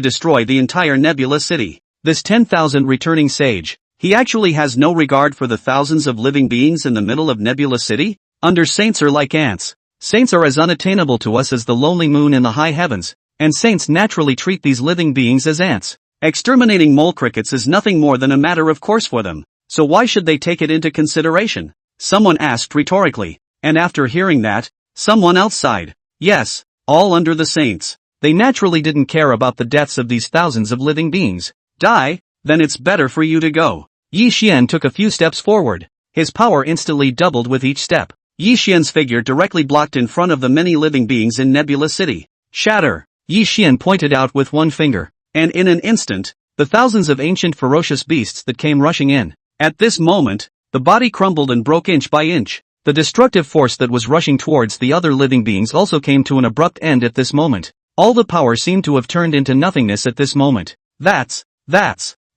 destroy the entire nebula city. This 10,000 returning sage, he actually has no regard for the thousands of living beings in the middle of nebula city? Saints are like ants. Saints are as unattainable to us as the lonely moon in the high heavens, and saints naturally treat these living beings as ants. Exterminating mole crickets is nothing more than a matter of course for them, so why should they take it into consideration? Someone asked rhetorically, and after hearing that, someone else sighed. Yes, all under the saints. They naturally didn't care about the deaths of these thousands of living beings. Die? Then it's better for you to go. Yi Xian took a few steps forward. His power instantly doubled with each step. Yi Xian's figure directly blocked in front of the many living beings in Nebula City. Shatter! Yi Xian pointed out with one finger, and in an instant, the thousands of ancient ferocious beasts that came rushing in. At this moment, the body crumbled and broke inch by inch. The destructive force that was rushing towards the other living beings also came to an abrupt end at this moment. All the power seemed to have turned into nothingness at this moment. That's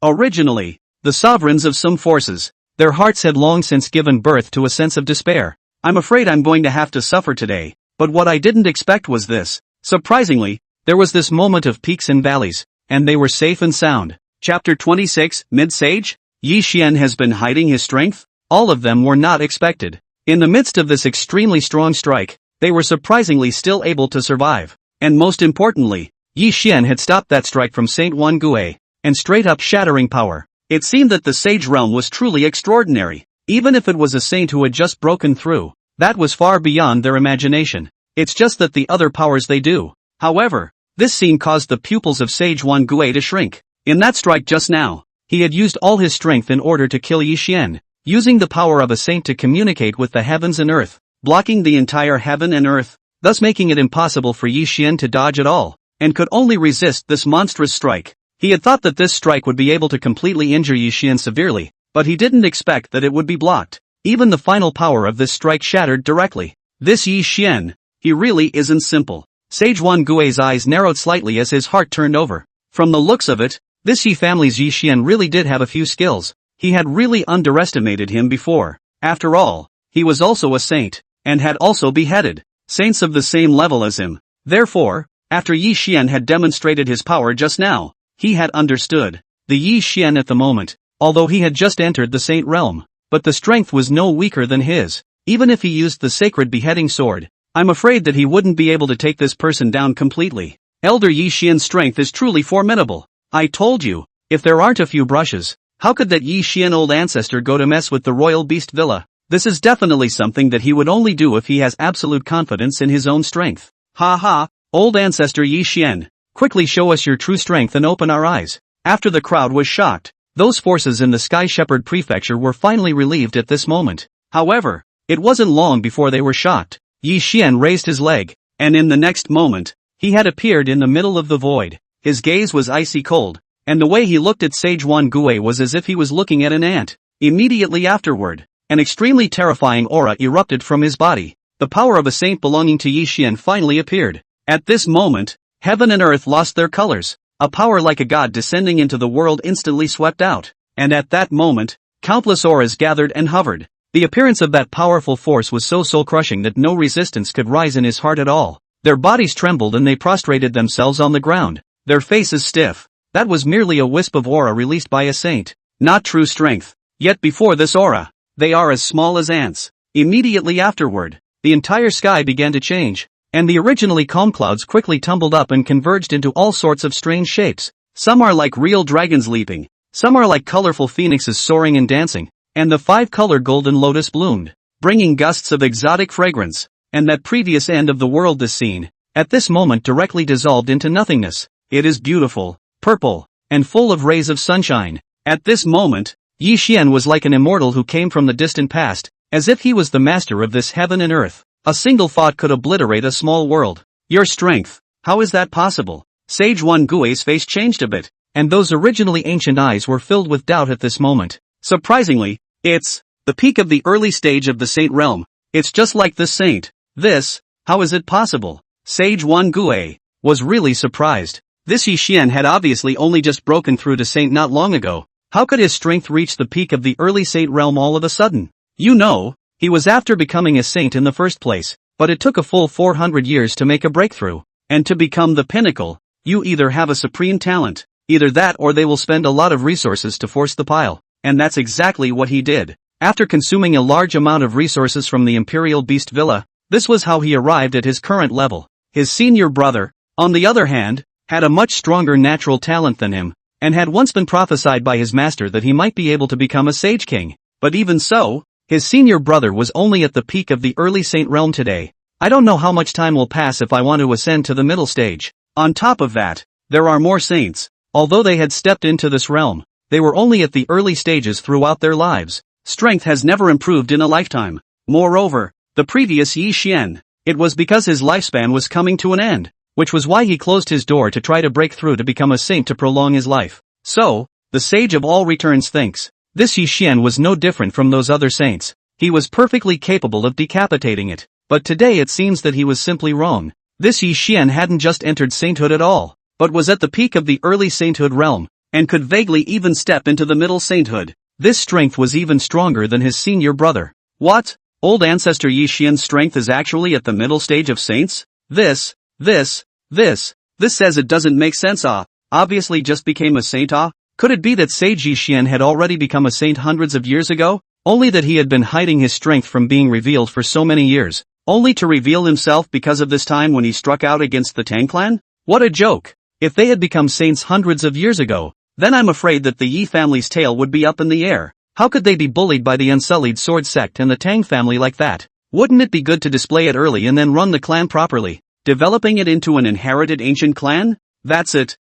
originally, the sovereigns of some forces. Their hearts had long since given birth to a sense of despair. I'm afraid I'm going to have to suffer today, but what I didn't expect was this. Surprisingly, there was this moment of peaks and valleys, and they were safe and sound. Chapter 26, Mid-Sage? Yi Xian has been hiding his strength? All of them were not expected. In the midst of this extremely strong strike, they were surprisingly still able to survive. And most importantly, Yi Xian had stopped that strike from Saint Wan Gue, and straight-up shattering power. It seemed that the sage realm was truly extraordinary. Even if it was a saint who had just broken through, that was far beyond their imagination. It's just that the other powers they do. However, this scene caused the pupils of Sage Wan Gue to shrink. In that strike just now, he had used all his strength in order to kill Yi Xian, using the power of a saint to communicate with the heavens and earth, blocking the entire heaven and earth, thus making it impossible for Yi Xian to dodge at all, and could only resist this monstrous strike. He had thought that this strike would be able to completely injure Yi Xian severely, but he didn't expect that it would be blocked. Even the final power of this strike shattered directly. This Yi Xian, he really isn't simple. Sage Wan Gue's eyes narrowed slightly as his heart turned over. From the looks of it, this Yi family's Yi Xian really did have a few skills. He had really underestimated him before. After all, he was also a saint, and had also beheaded saints of the same level as him. Therefore, after Yi Xian had demonstrated his power just now, he had understood. The Yi Xian at the moment, although he had just entered the saint realm, but the strength was no weaker than his. Even if he used the sacred beheading sword, I'm afraid that he wouldn't be able to take this person down completely. Elder Yi Xian's strength is truly formidable. I told you, if there aren't a few brushes, how could that Yi Xian old ancestor go to mess with the royal beast villa? This is definitely something that he would only do if he has absolute confidence in his own strength. Ha ha, old ancestor Yi Xian, quickly show us your true strength and open our eyes. After the crowd was shocked, those forces in the Sky Shepherd Prefecture were finally relieved at this moment. However, it wasn't long before they were shocked. Yi Xian raised his leg, and in the next moment, he had appeared in the middle of the void. His gaze was icy cold, and the way he looked at Sage Wan Gue was as if he was looking at an ant. Immediately afterward, an extremely terrifying aura erupted from his body. The power of a saint belonging to Yi Xian finally appeared. At this moment, heaven and earth lost their colors. A power like a god descending into the world instantly swept out. And at that moment, countless auras gathered and hovered. The appearance of that powerful force was so soul-crushing that no resistance could rise in his heart at all. Their bodies trembled and they prostrated themselves on the ground. Their faces stiff. That was merely a wisp of aura released by a saint, not true strength. Yet before this aura, they are as small as ants. Immediately afterward, the entire sky began to change, and the originally calm clouds quickly tumbled up and converged into all sorts of strange shapes. Some are like real dragons leaping, some are like colorful phoenixes soaring and dancing, and the 5-color golden lotus bloomed, bringing gusts of exotic fragrance, and that previous end of the world this scene, at this moment directly dissolved into nothingness. It is beautiful, purple, and full of rays of sunshine. At this moment, Yi Xian was like an immortal who came from the distant past, as if he was the master of this heaven and earth. A single thought could obliterate a small world. Your strength, how is that possible? Sage Wan Gue's face changed a bit, and those originally ancient eyes were filled with doubt at this moment. Surprisingly, it's the peak of the early stage of the saint realm. It's just like this saint. This, how is it possible? Sage Wan Gue was really surprised. This Yi Xian had obviously only just broken through to Saint not long ago. How could his strength reach the peak of the early Saint realm all of a sudden? You know, he was after becoming a saint in the first place, but it took a full 400 years to make a breakthrough. And to become the pinnacle, you either have a supreme talent, either that or they will spend a lot of resources to force the pile. And that's exactly what he did. After consuming a large amount of resources from the Imperial Beast Villa, this was how he arrived at his current level. His senior brother, on the other hand, had a much stronger natural talent than him, and had once been prophesied by his master that he might be able to become a Sage King. But even so, his senior brother was only at the peak of the early Saint realm today. I don't know how much time will pass if I want to ascend to the middle stage. On top of that, there are more saints. Although they had stepped into this realm, they were only at the early stages throughout their lives. Strength has never improved in a lifetime. Moreover, the previous Yi Xian, it was because his lifespan was coming to an end, which was why he closed his door to try to break through to become a saint to prolong his life. So, the Sage of All Returns thinks, this Yi Xian was no different from those other saints. He was perfectly capable of decapitating it. But today it seems that he was simply wrong. This Yi Xian hadn't just entered sainthood at all, but was at the peak of the early sainthood realm, and could vaguely even step into the middle sainthood. This strength was even stronger than his senior brother. What? Old ancestor Yi Xian's strength is actually at the middle stage of saints? This says it doesn't make sense. Obviously just became a saint. Could it be that Sage Yi Xian had already become a saint hundreds of years ago? Only that he had been hiding his strength from being revealed for so many years, only to reveal himself because of this time when he struck out against the Tang clan? What a joke! If they had become saints hundreds of years ago, then I'm afraid that the Yi family's tail would be up in the air. How could they be bullied by the Unsullied Sword sect and the Tang family like that? Wouldn't it be good to display it early and then run the clan properly, developing it into an inherited ancient clan? That's it.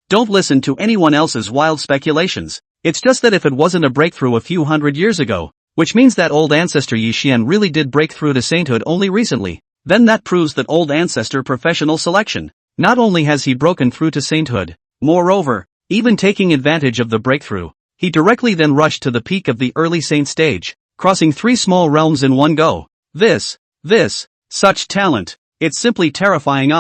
Don't listen to anyone else's wild speculations. It's just that if it wasn't a breakthrough a few hundred years ago, which means that old ancestor Yi Xian really did break through to sainthood only recently, then that proves that old ancestor professional selection. Not only has he broken through to sainthood, moreover, even taking advantage of the breakthrough, he directly then rushed to the peak of the early saint stage, crossing 3 small realms in one go. Such talent, it's simply terrifying.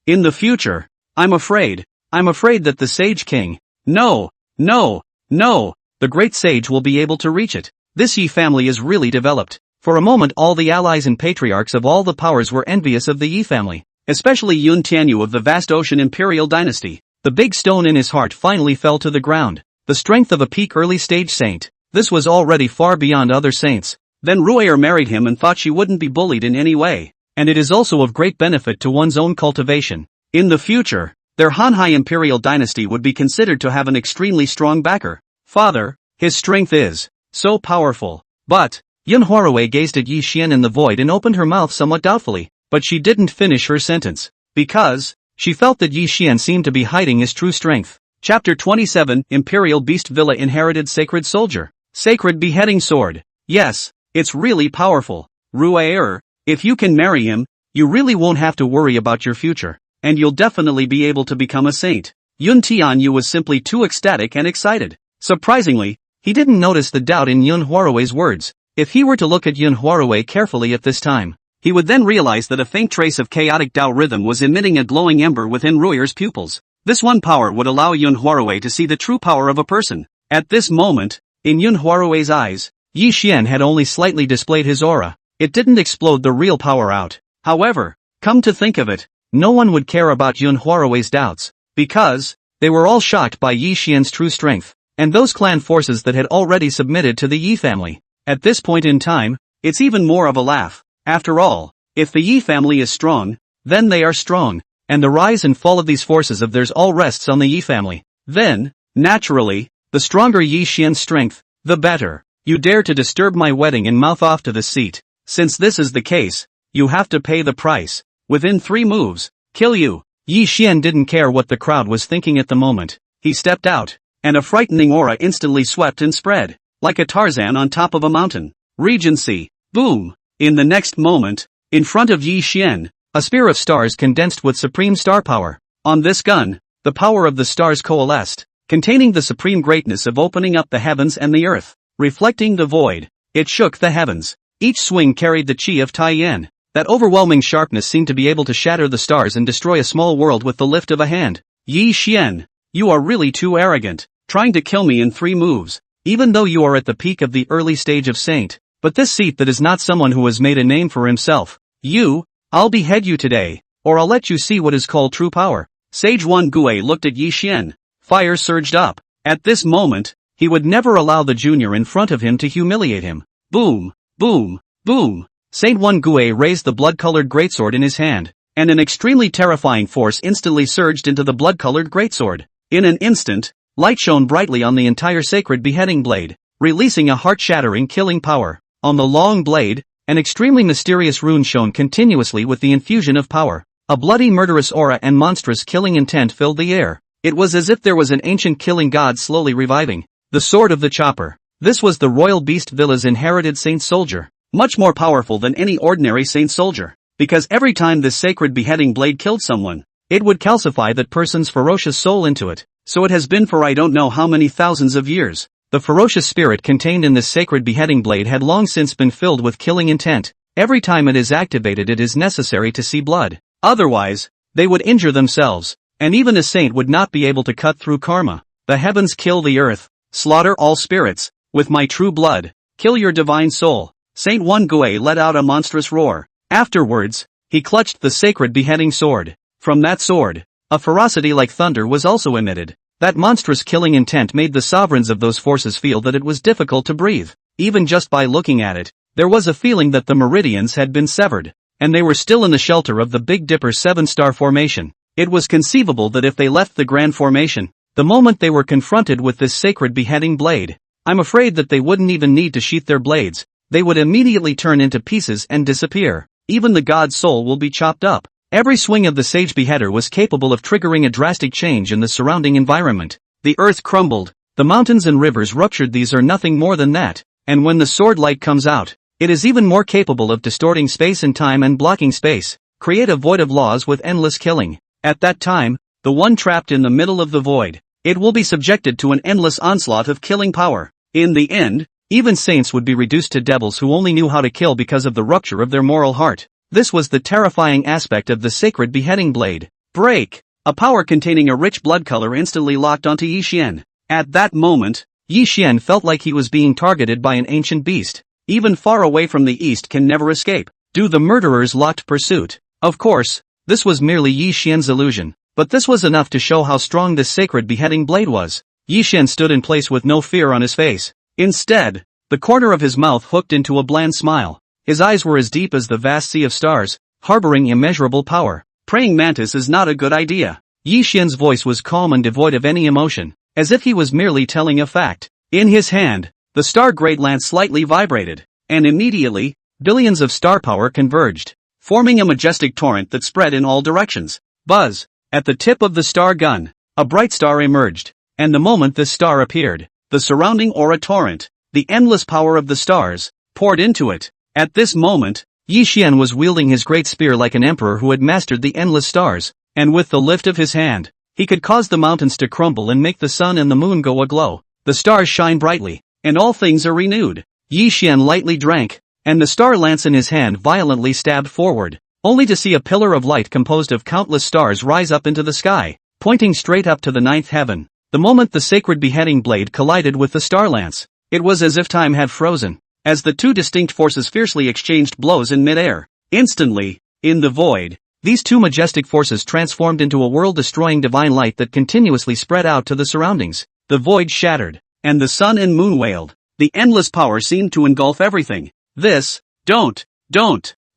In the future, I'm afraid that the Sage King, no, the great sage will be able to reach it. This Yi family is really developed. For a moment all the allies and patriarchs of all the powers were envious of the Yi family, especially Yun Tianyu of the vast ocean imperial dynasty. The big stone in his heart finally fell to the ground. The strength of a peak early stage saint. This was already far beyond other saints. Then Ru'er married him and thought she wouldn't be bullied in any way. And it is also of great benefit to one's own cultivation. In the future, their Hanhai imperial dynasty would be considered to have an extremely strong backer. Father, his strength is so powerful. But Yun Huarui gazed at Yi Xian in the void and opened her mouth somewhat doubtfully, but she didn't finish her sentence, because she felt that Yi Xian seemed to be hiding his true strength. Chapter 27, Imperial Beast Villa Inherited Sacred Soldier. Sacred Beheading Sword. Yes, it's really powerful. Ru'er, if you can marry him, you really won't have to worry about your future, and you'll definitely be able to become a saint. Yun Tianyu was simply too ecstatic and excited. Surprisingly, he didn't notice the doubt in Yun Huarui's words. If he were to look at Yun Huarui carefully at this time, he would then realize that a faint trace of chaotic Tao rhythm was emitting a glowing ember within Ru'er's pupils. This one power would allow Yun Huarui to see the true power of a person. At this moment, in Yun Huarui's eyes, Yi Xian had only slightly displayed his aura. It didn't explode the real power out. However, come to think of it, no one would care about Yun Huarui's doubts, because they were all shocked by Yi Xian's true strength, and those clan forces that had already submitted to the Yi family. At this point in time, it's even more of a laugh. After all, if the Yi family is strong, then they are strong, and the rise and fall of these forces of theirs all rests on the Yi family. Then, naturally, the stronger Yi Xian's strength, the better. You dare to disturb my wedding and mouth off to the seat. Since this is the case, you have to pay the price. Within 3 moves, kill you. Yi Xian didn't care what the crowd was thinking at the moment. He stepped out, and a frightening aura instantly swept and spread, like a Tarzan on top of a mountain. Regency. Boom. In the next moment, in front of Yi Xian, a spear of stars condensed with supreme star power. On this gun, the power of the stars coalesced, containing the supreme greatness of opening up the heavens and the earth, reflecting the void. It shook the heavens. Each swing carried the chi of Taiyan. That overwhelming sharpness seemed to be able to shatter the stars and destroy a small world with the lift of a hand. Yi Xian, you are really too arrogant, trying to kill me in 3 moves, even though you are at the peak of the early stage of saint. But this seat that is not someone who has made a name for himself. I'll behead you today, or I'll let you see what is called true power. Sage Wan Gui looked at Yi Xian. Fire surged up. At this moment, he would never allow the junior in front of him to humiliate him. Boom, boom, boom. Saint Wan Gui raised the blood-colored greatsword in his hand, and an extremely terrifying force instantly surged into the blood-colored greatsword. In an instant, light shone brightly on the entire sacred beheading blade, releasing a heart-shattering killing power. On the long blade, an extremely mysterious rune shone continuously with the infusion of power. A bloody murderous aura and monstrous killing intent filled the air. It was as if there was an ancient killing god slowly reviving. The Sword of the Chopper. This was the royal beast Villa's inherited saint soldier. Much more powerful than any ordinary saint soldier. Because every time this sacred beheading blade killed someone, it would calcify that person's ferocious soul into it. So it has been for I don't know how many thousands of years. The ferocious spirit contained in this sacred beheading blade had long since been filled with killing intent. Every time it is activated it is necessary to see blood. Otherwise, they would injure themselves, and even a saint would not be able to cut through karma. The heavens kill the earth, slaughter all spirits, with my true blood, kill your divine soul. Saint Wan Gui let out a monstrous roar. Afterwards, he clutched the sacred beheading sword. From that sword, a ferocity like thunder was also emitted. That monstrous killing intent made the sovereigns of those forces feel that it was difficult to breathe. Even just by looking at it, there was a feeling that the meridians had been severed, and they were still in the shelter of the Big Dipper 7-star formation. It was conceivable that if they left the Grand Formation, the moment they were confronted with this sacred beheading blade, I'm afraid that they wouldn't even need to sheath their blades, they would immediately turn into pieces and disappear. Even the god's soul will be chopped up. Every swing of the sage beheader was capable of triggering a drastic change in the surrounding environment. The earth crumbled, the mountains and rivers ruptured. These are nothing more than that. And when the sword light comes out, it is even more capable of distorting space and time and blocking space, create a void of laws with endless killing. At that time, the one trapped in the middle of the void, it will be subjected to an endless onslaught of killing power. In the end, even saints would be reduced to devils who only knew how to kill because of the rupture of their moral heart. This was the terrifying aspect of the sacred beheading blade. Break! A power containing a rich blood color instantly locked onto Yi Xian. At that moment, Yi Xian felt like he was being targeted by an ancient beast. Even far away from the east can never escape. Do the murderers locked pursuit? Of course, this was merely Yi Xian's illusion, but this was enough to show how strong this sacred beheading blade was. Yi Xian stood in place with no fear on his face. Instead, the corner of his mouth hooked into a bland smile. His eyes were as deep as the vast sea of stars, harboring immeasurable power. Praying mantis is not a good idea. Yi Xian's voice was calm and devoid of any emotion, as if he was merely telling a fact. In his hand, the star great lance slightly vibrated, and immediately, billions of star power converged, forming a majestic torrent that spread in all directions. Buzz! At the tip of the star gun, a bright star emerged, and the moment this star appeared, the surrounding aura torrent, the endless power of the stars, poured into it. At this moment, Yi Xian was wielding his great spear like an emperor who had mastered the endless stars, and with the lift of his hand, he could cause the mountains to crumble and make the sun and the moon go aglow. The stars shine brightly, and all things are renewed. Yi Xian lightly drank, and the star lance in his hand violently stabbed forward, only to see a pillar of light composed of countless stars rise up into the sky, pointing straight up to the ninth heaven. The moment the sacred beheading blade collided with the star lance, it was as if time had frozen, as the two distinct forces fiercely exchanged blows in mid-air. Instantly, in the void, these two majestic forces transformed into a world-destroying divine light that continuously spread out to the surroundings. The void shattered, and the sun and moon wailed. The endless power seemed to engulf everything. Don't.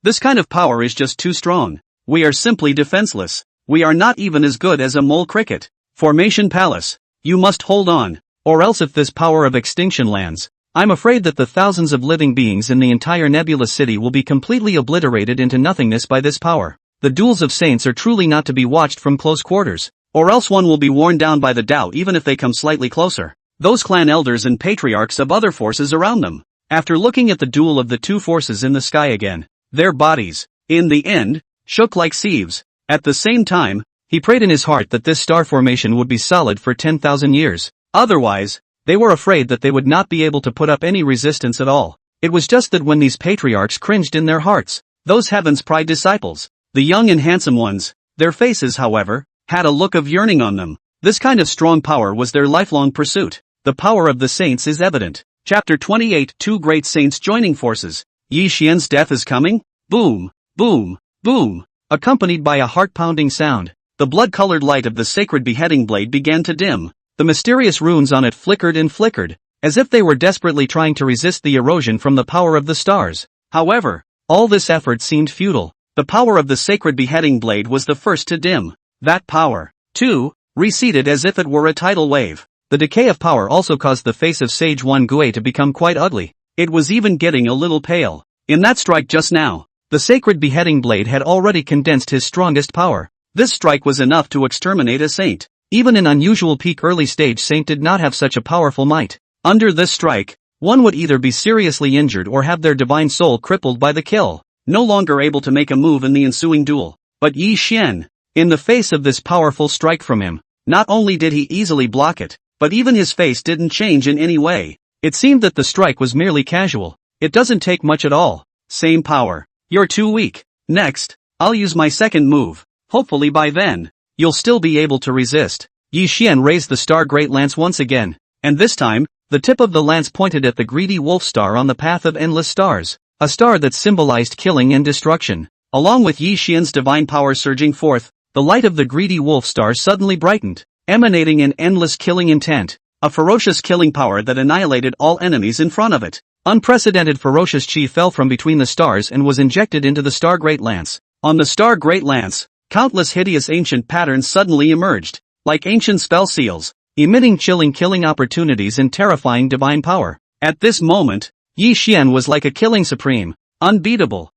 This kind of power is just too strong. We are simply defenseless. We are not even as good as a mole cricket. Formation Palace, you must hold on, or else if this power of extinction lands, I'm afraid that the thousands of living beings in the entire nebulous city will be completely obliterated into nothingness by this power. The duels of saints are truly not to be watched from close quarters, or else one will be worn down by the Tao even if they come slightly closer. Those clan elders and patriarchs of other forces around them, after looking at the duel of the two forces in the sky again, their bodies, in the end, shook like sieves. At the same time, he prayed in his heart that this star formation would be solid for 10,000 years. Otherwise, they were afraid that they would not be able to put up any resistance at all. It was just that when these patriarchs cringed in their hearts, those heaven's pride disciples, the young and handsome ones. Their faces, however, had a look of yearning on them. This kind of strong power was their lifelong pursuit. The power of the saints is evident. Chapter 28. Two great saints joining forces. Yi Xian's death is coming? Boom, boom, boom. Accompanied by a heart-pounding sound, the blood-colored light of the sacred beheading blade began to dim. The mysterious runes on it flickered and flickered, as if they were desperately trying to resist the erosion from the power of the stars. However, all this effort seemed futile. The power of the sacred beheading blade was the first to dim. That power, too, receded as if it were a tidal wave. The decay of power also caused the face of Sage Wan Gui to become quite ugly. It was even getting a little pale. In that strike just now, the sacred beheading blade had already condensed his strongest power. This strike was enough to exterminate a saint. Even an unusual peak early stage saint did not have such a powerful might. Under this strike, one would either be seriously injured or have their divine soul crippled by the kill, no longer able to make a move in the ensuing duel. But Yi Xian, in the face of this powerful strike from him, not only did he easily block it, but even his face didn't change in any way. It seemed that the strike was merely casual. It doesn't take much at all. Same power. You're too weak. Next, I'll use my second move. Hopefully by then, you'll still be able to resist. Yi Xian raised the star great lance once again, and this time, the tip of the lance pointed at the greedy wolf star on the path of endless stars, a star that symbolized killing and destruction. Along with Yi Xian's divine power surging forth, the light of the greedy wolf star suddenly brightened, emanating an endless killing intent, a ferocious killing power that annihilated all enemies in front of it. Unprecedented ferocious chi fell from between the stars and was injected into the star great lance. On the star great lance, countless hideous ancient patterns suddenly emerged, like ancient spell seals, emitting chilling killing opportunities and terrifying divine power. At this moment, Yi Xian was like a killing supreme, unbeatable.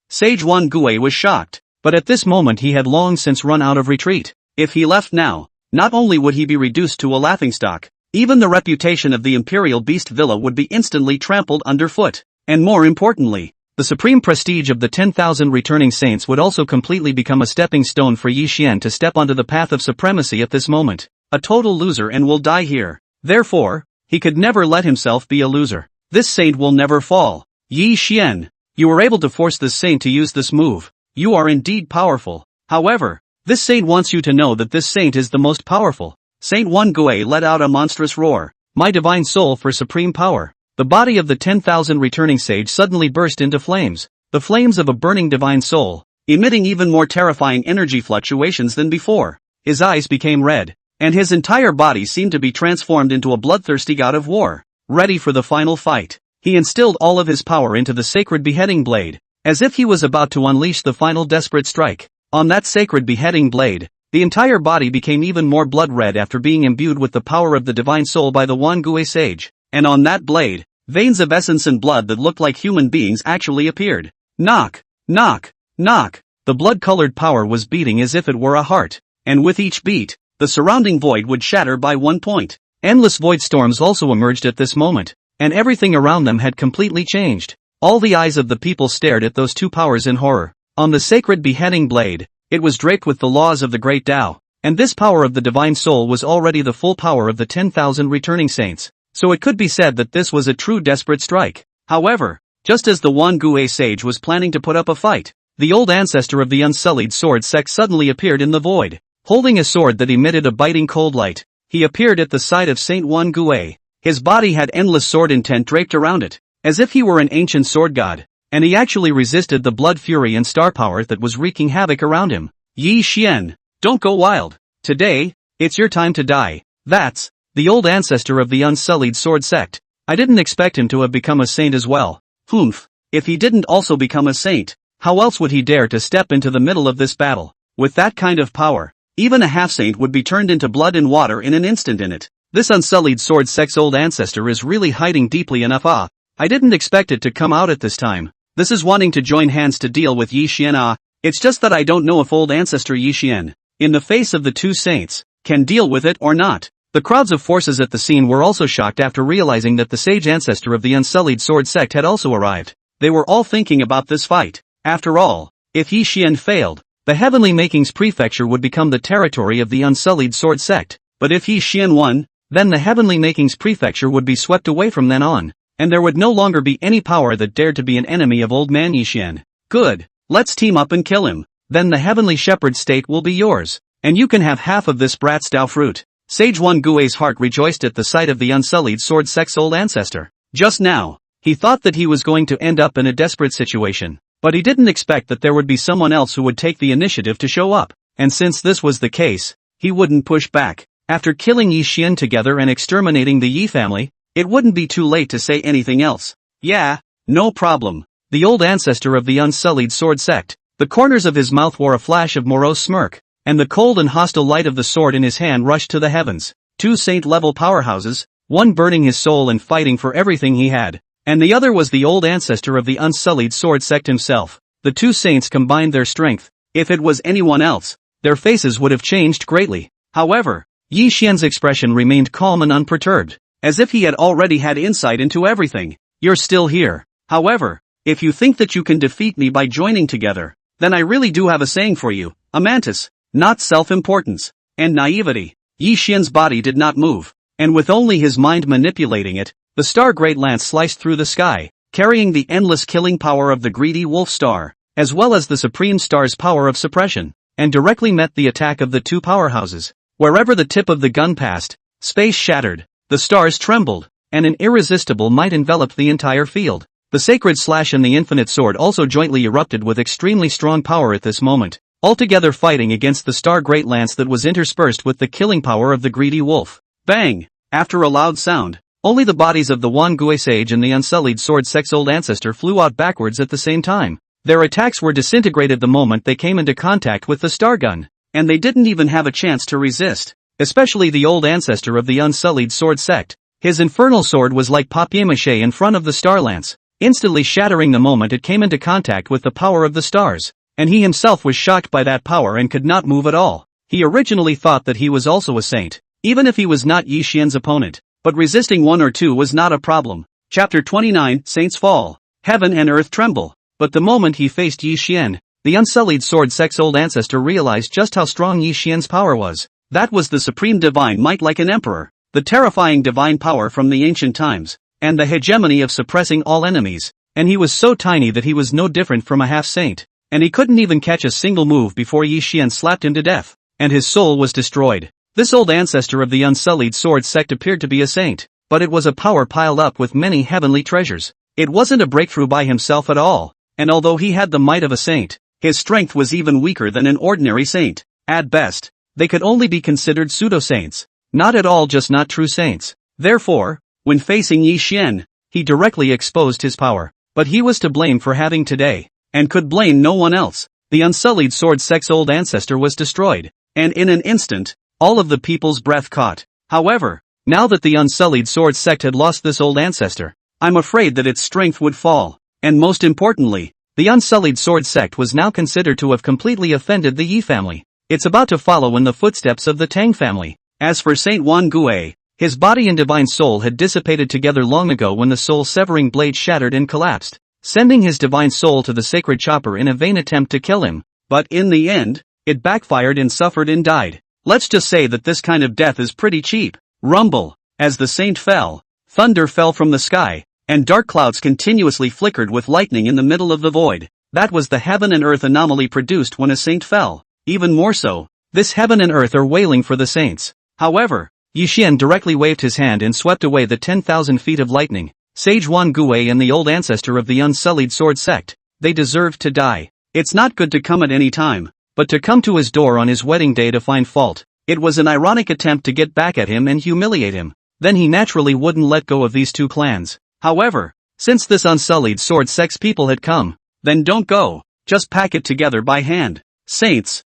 Sage Wan Gui was shocked, but at this moment he had long since run out of retreat. If he left now, not only would he be reduced to a laughingstock, even the reputation of the Imperial Beast Villa would be instantly trampled underfoot, and more importantly, the supreme prestige of the 10,000 returning saints would also completely become a stepping stone for Yi Xian to step onto the path of supremacy at this moment. A total loser and will die here. Therefore, he could never let himself be a loser. This saint will never fall. Yi Xian, you were able to force this saint to use this move. You are indeed powerful. However, this saint wants you to know that this saint is the most powerful. Saint Wan Gui let out a monstrous roar. My divine soul for supreme power. The body of the 10,000 returning sage suddenly burst into flames. The flames of a burning divine soul, emitting even more terrifying energy fluctuations than before. His eyes became red, and his entire body seemed to be transformed into a bloodthirsty god of war, ready for the final fight. He instilled all of his power into the sacred beheading blade, as if he was about to unleash the final desperate strike. On that sacred beheading blade, the entire body became even more blood red after being imbued with the power of the divine soul by the Wan Gui sage, and on that blade, veins of essence and blood that looked like human beings actually appeared. Knock, knock, knock. The blood-colored power was beating as if it were a heart, and with each beat, the surrounding void would shatter by 1 point. Endless void storms also emerged at this moment, and everything around them had completely changed. All the eyes of the people stared at those two powers in horror. On the sacred beheading blade, it was draped with the laws of the great Tao, and this power of the divine soul was already the full power of the 10,000 returning saints, so it could be said that this was a true desperate strike. However, just as the Wan Gui sage was planning to put up a fight, the old ancestor of the unsullied sword sect suddenly appeared in the void, holding a sword that emitted a biting cold light. He appeared at the side of Saint Wan Gui. His body had endless sword intent draped around it, as if he were an ancient sword god, and he actually resisted the blood fury and star power that was wreaking havoc around him. Yi Xian, don't go wild. Today, it's your time to die. That's the old ancestor of the unsullied sword sect. I didn't expect him to have become a saint as well. Humph, if he didn't also become a saint, how else would he dare to step into the middle of this battle? With that kind of power, even a half-saint would be turned into blood and water in an instant in it. This unsullied sword sect's old ancestor is really hiding deeply enough. I didn't expect it to come out at this time. This is wanting to join hands to deal with Yi Xian. It's just that I don't know if old ancestor Yi Xian, in the face of the two saints, can deal with it or not. The crowds of forces at the scene were also shocked after realizing that the sage ancestor of the unsullied sword sect had also arrived. They were all thinking about this fight. After all, if Yi Xian failed, the Heavenly Makings Prefecture would become the territory of the unsullied sword sect. But if Yi Xian won, then the Heavenly Makings Prefecture would be swept away from then on, and there would no longer be any power that dared to be an enemy of old man Yi Xian. Good, let's team up and kill him. Then the heavenly shepherd state will be yours, and you can have half of this brat's Dao fruit. Sage Xuan Gui's heart rejoiced at the sight of the unsullied sword sect's old ancestor. Just now, he thought that he was going to end up in a desperate situation, but he didn't expect that there would be someone else who would take the initiative to show up, and since this was the case, he wouldn't push back. After killing Yi Xian together and exterminating the Yi family, it wouldn't be too late to say anything else. Yeah, no problem. The old ancestor of the unsullied sword sect. The corners of his mouth wore a flash of morose smirk, and the cold and hostile light of the sword in his hand rushed to the heavens. Two saint-level powerhouses, one burning his soul and fighting for everything he had, and the other was the old ancestor of the unsullied sword sect himself. The two saints combined their strength. If it was anyone else, their faces would have changed greatly. However, Yi Xian's expression remained calm and unperturbed, as if he had already had insight into everything. You're still here. However, if you think that you can defeat me by joining together, then I really do have a saying for you, Amantis, not self-importance, and naivety. Yi Xian's body did not move, and with only his mind manipulating it, the star great lance sliced through the sky, carrying the endless killing power of the greedy wolf star, as well as the supreme star's power of suppression, and directly met the attack of the two powerhouses. Wherever the tip of the gun passed, space shattered, the stars trembled, and an irresistible might enveloped the entire field. The sacred slash and the infinite sword also jointly erupted with extremely strong power at this moment, altogether fighting against the star great lance that was interspersed with the killing power of the greedy wolf. Bang! After a loud sound, only the bodies of the Xuan Gui sage and the unsullied sword sect's old ancestor flew out backwards at the same time. Their attacks were disintegrated the moment they came into contact with the star gun, and they didn't even have a chance to resist, especially the old ancestor of the unsullied sword sect. His infernal sword was like papier-mâché in front of the star lance, instantly shattering the moment it came into contact with the power of the stars, and he himself was shocked by that power and could not move at all. He originally thought that he was also a saint, even if he was not Yi Xian's opponent, but resisting one or two was not a problem. Chapter 29, Saints Fall. Heaven and earth tremble. But the moment he faced Yi Xian, the unsullied sword sect's old ancestor realized just how strong Yi Xian's power was. That was the supreme divine might like an emperor, the terrifying divine power from the ancient times, and the hegemony of suppressing all enemies, and he was so tiny that he was no different from a half-saint, and he couldn't even catch a single move before Yi Xian slapped him to death, and his soul was destroyed. This old ancestor of the unsullied sword sect appeared to be a saint, but it was a power piled up with many heavenly treasures. It wasn't a breakthrough by himself at all, and although he had the might of a saint, his strength was even weaker than an ordinary saint. At best, they could only be considered pseudo-saints, not at all just not true saints. Therefore, when facing Yi Xian, he directly exposed his power, but he was to blame for having today, and could blame no one else. The unsullied sword sect's old ancestor was destroyed, and in an instant, all of the people's breath caught. However, now that the unsullied sword sect had lost this old ancestor, I'm afraid that its strength would fall, and most importantly, the unsullied sword sect was now considered to have completely offended the Yi family. It's about to follow in the footsteps of the Tang family. As for Saint Xuan Gui, his body and divine soul had dissipated together long ago when the soul-severing blade shattered and collapsed, sending his divine soul to the sacred chopper in a vain attempt to kill him. But in the end, it backfired and suffered and died. Let's just say that this kind of death is pretty cheap. Rumble. As the saint fell, thunder fell from the sky, and dark clouds continuously flickered with lightning in the middle of the void. That was the heaven and earth anomaly produced when a saint fell. Even more so, this heaven and earth are wailing for the saints. However, Yi Xian directly waved his hand and swept away the 10,000 feet of lightning. Sage Xuan Gui and the old ancestor of the unsullied sword sect, they deserved to die. It's not good to come at any time, but to come to his door on his wedding day to find fault. It was an ironic attempt to get back at him and humiliate him. Then he naturally wouldn't let go of these two clans. However, since this unsullied sword sect's people had come, then don't go, just pack it together by hand. Saints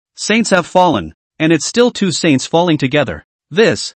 have fallen, and it's still two saints falling together. This,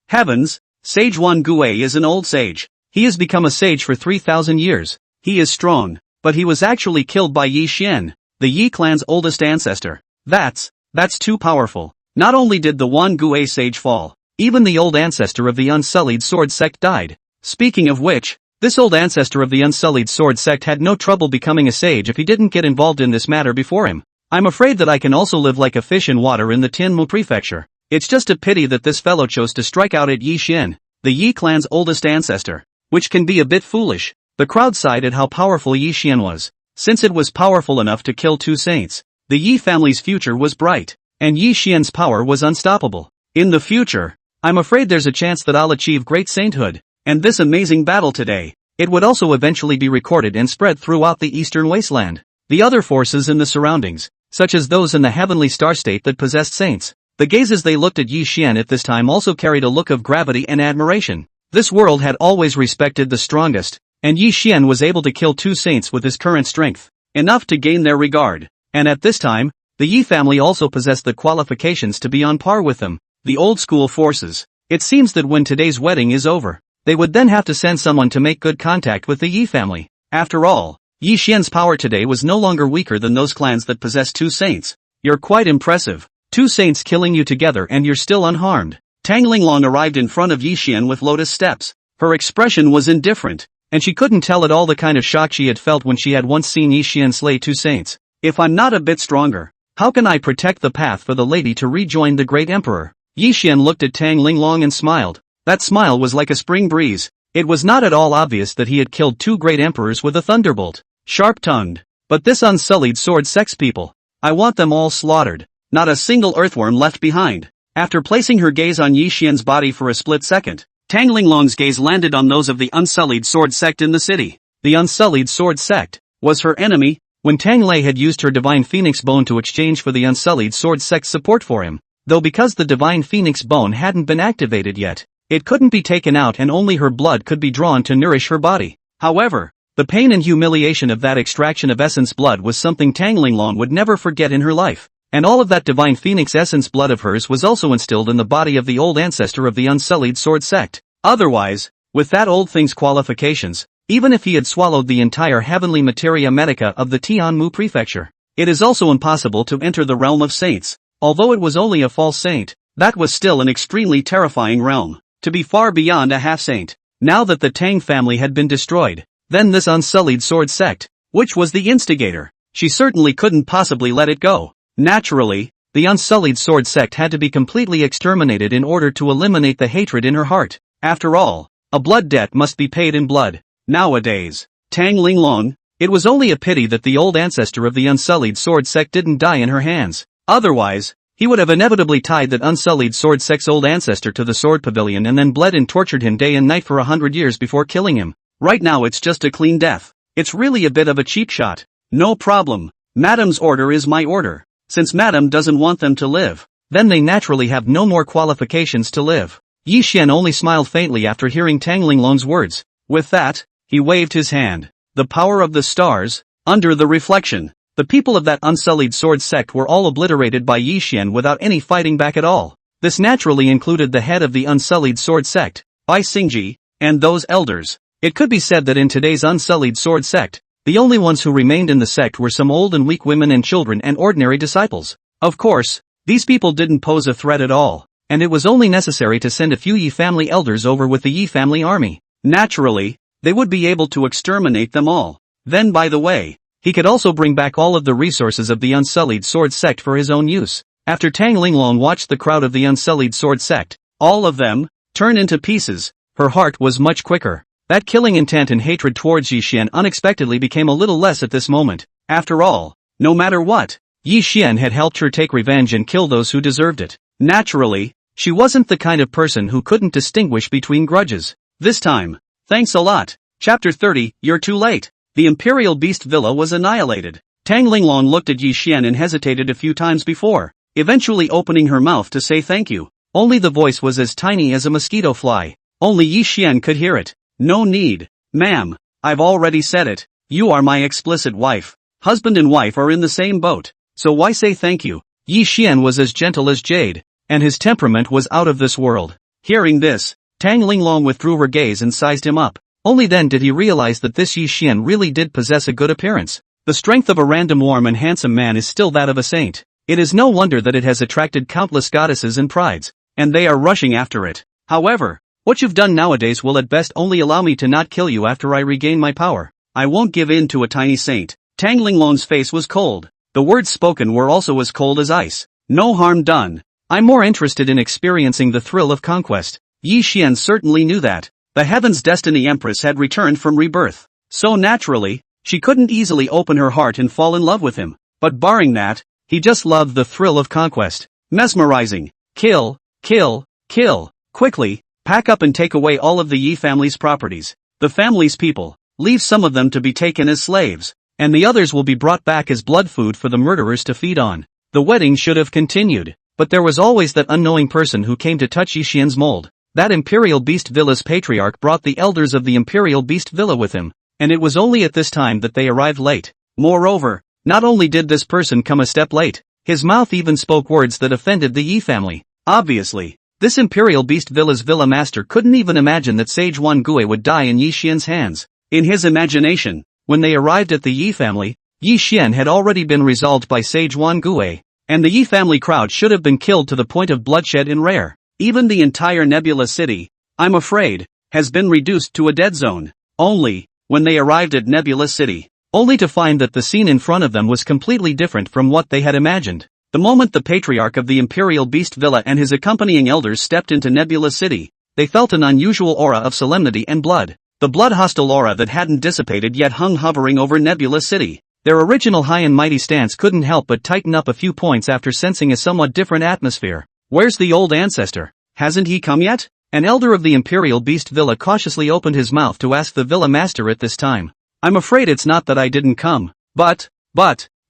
heavens, Sage Xuan Gui is an old sage. He has become a sage for 3,000 years. He is strong, but he was actually killed by Yi Xian, the Yi clan's oldest ancestor. That's too powerful. Not only did the Xuan Gui sage fall, even the old ancestor of the unsullied sword sect died. Speaking of which, this old ancestor of the unsullied sword sect had no trouble becoming a sage if he didn't get involved in this matter before him. I'm afraid that I can also live like a fish in water in the Tianmu prefecture. It's just a pity that this fellow chose to strike out at Yi Xian, the Yi clan's oldest ancestor, which can be a bit foolish. The crowd sighed at how powerful Yi Xian was. since it was powerful enough to kill 2 saints. The Yi family's future was bright, and Yi Xian's power was unstoppable. In the future, I'm afraid there's a chance that I'll achieve great sainthood, and this amazing battle today, it would also eventually be recorded and spread throughout the eastern wasteland. The other forces in the surroundings, such as those in the heavenly star state that possessed saints, the gazes they looked at Yi Xian at this time also carried a look of gravity and admiration. This world had always respected the strongest, and Yi Xian was able to kill 2 saints with his current strength, enough to gain their regard. And at this time, the Yi family also possessed the qualifications to be on par with them, the old school forces. It seems that when today's wedding is over, they would then have to send someone to make good contact with the Yi family. After all, Yi Xian's power today was no longer weaker than those clans that possess 2 saints. You're quite impressive. 2 saints killing you together and you're still unharmed. Tang Linglong arrived in front of Yi Xian with lotus steps. Her expression was indifferent, and she couldn't tell at all the kind of shock she had felt when she had once seen Yi Xian slay 2 saints. If I'm not a bit stronger, how can I protect the path for the lady to rejoin the great emperor? Yi Xian looked at Tang Linglong and smiled. That smile was like a spring breeze. It was not at all obvious that he had killed 2 great emperors with a thunderbolt. Sharp-tongued. But this unsullied sword sex people, I want them all slaughtered. Not a single earthworm left behind. After placing her gaze on Yi Xian's body for a split second, Tang Linglong's gaze landed on those of the unsullied sword sect in the city. The unsullied sword sect was her enemy. When Tang Lei had used her divine phoenix bone to exchange for the unsullied sword sect's support for him, though because the divine phoenix bone hadn't been activated yet, it couldn't be taken out and only her blood could be drawn to nourish her body. However, the pain and humiliation of that extraction of essence blood was something Tang Linglong would never forget in her life. And all of that divine phoenix essence blood of hers was also instilled in the body of the old ancestor of the unsullied sword sect. Otherwise, with that old thing's qualifications, even if he had swallowed the entire heavenly materia medica of the Tianmu prefecture, it is also impossible to enter the realm of saints. Although it was only a false saint, that was still an extremely terrifying realm, to be far beyond a half-saint. Now that the Tang family had been destroyed, then this unsullied sword sect, which was the instigator, she certainly couldn't possibly let it go. Naturally, the unsullied sword sect had to be completely exterminated in order to eliminate the hatred in her heart. After all, a blood debt must be paid in blood. Nowadays, Tang Linglong, it was only a pity that the old ancestor of the unsullied sword sect didn't die in her hands. Otherwise, he would have inevitably tied that unsullied sword sect's old ancestor to the sword pavilion and then bled and tortured him day and night for 100 years before killing him. Right now it's just a clean death. It's really a bit of a cheap shot. No problem. Madam's order is my order. Since Madam doesn't want them to live, then they naturally have no more qualifications to live. Yi Xian only smiled faintly after hearing Tang Linglong's words. With that, he waved his hand. The power of the stars, under the reflection. The people of that unsullied sword sect were all obliterated by Yi Xian without any fighting back at all. This naturally included the head of the unsullied sword sect, Bai Xingji, and those elders. It could be said that in today's unsullied sword sect, the only ones who remained in the sect were some old and weak women and children and ordinary disciples. Of course, these people didn't pose a threat at all, and it was only necessary to send a few Yi family elders over with the Yi family army. Naturally, they would be able to exterminate them all. Then by the way, he could also bring back all of the resources of the unsullied sword sect for his own use. After Tang Linglong watched the crowd of the unsullied sword sect, all of them, turn into pieces, her heart was much quicker. That killing intent and hatred towards Yi Xian unexpectedly became a little less at this moment. After all, no matter what, Yi Xian had helped her take revenge and kill those who deserved it. Naturally, she wasn't the kind of person who couldn't distinguish between grudges. This time, thanks a lot. Chapter 30, You're too late. The Imperial Beast Villa was annihilated. Tang Linglong looked at Yi Xian and hesitated a few times before, eventually opening her mouth to say thank you. Only the voice was as tiny as a mosquito fly. Only Yi Xian could hear it. No need, ma'am, I've already said it. You are my explicit wife. Husband and wife are in the same boat, so why say thank you? Yi Xian was as gentle as jade, and his temperament was out of this world. Hearing this, Tang Linglong withdrew her gaze and sized him up. Only then did he realize that this Yi Xian really did possess a good appearance. The strength of a random warm and handsome man is still that of a saint. It is no wonder that it has attracted countless goddesses and prides, and they are rushing after it. However, what you've done nowadays will at best only allow me to not kill you after I regain my power. I won't give in to a tiny saint. Tang Linglong's face was cold. The words spoken were also as cold as ice. No harm done. I'm more interested in experiencing the thrill of conquest. Yi Xian certainly knew that. The Heaven's Destiny Empress had returned from rebirth. So naturally, She couldn't easily open her heart and fall in love with him, but barring that, he just loved the thrill of conquest. Mesmerizing. Kill, kill, kill. Quickly, pack up and take away all of the Yi family's properties. The family's people. Leave some of them to be taken as slaves, and the others will be brought back as blood food for the murderers to feed on. The wedding should have continued, but there was always that unknowing person who came to touch Yi Xian's mold. That Imperial Beast Villa's patriarch brought the elders of the Imperial Beast Villa with him, and it was only at this time that they arrived late. Moreover, not only did this person come a step late, his mouth even spoke words that offended the Yi family. Obviously, this Imperial Beast Villa's villa master couldn't even imagine that Sage Xuan Gui would die in Yi Xian's hands. In his imagination, when they arrived at the Yi family, Yi Xian had already been resolved by Sage Xuan Gui, and the Yi family crowd should have been killed to the point of bloodshed and rare. Even the entire Nebula City, I'm afraid, has been reduced to a dead zone. Only, when they arrived at Nebula City, only to find that the scene in front of them was completely different from what they had imagined. The moment the patriarch of the Imperial Beast Villa and his accompanying elders stepped into Nebula City, they felt an unusual aura of solemnity and blood. The blood-hostile aura that hadn't dissipated yet hung hovering over Nebula City. Their original high and mighty stance couldn't help but tighten up a few points after sensing a somewhat different atmosphere. Where's the old ancestor? Hasn't he come yet? An elder of the Imperial Beast Villa cautiously opened his mouth to ask the villa master at this time. I'm afraid it's not that I didn't come, but,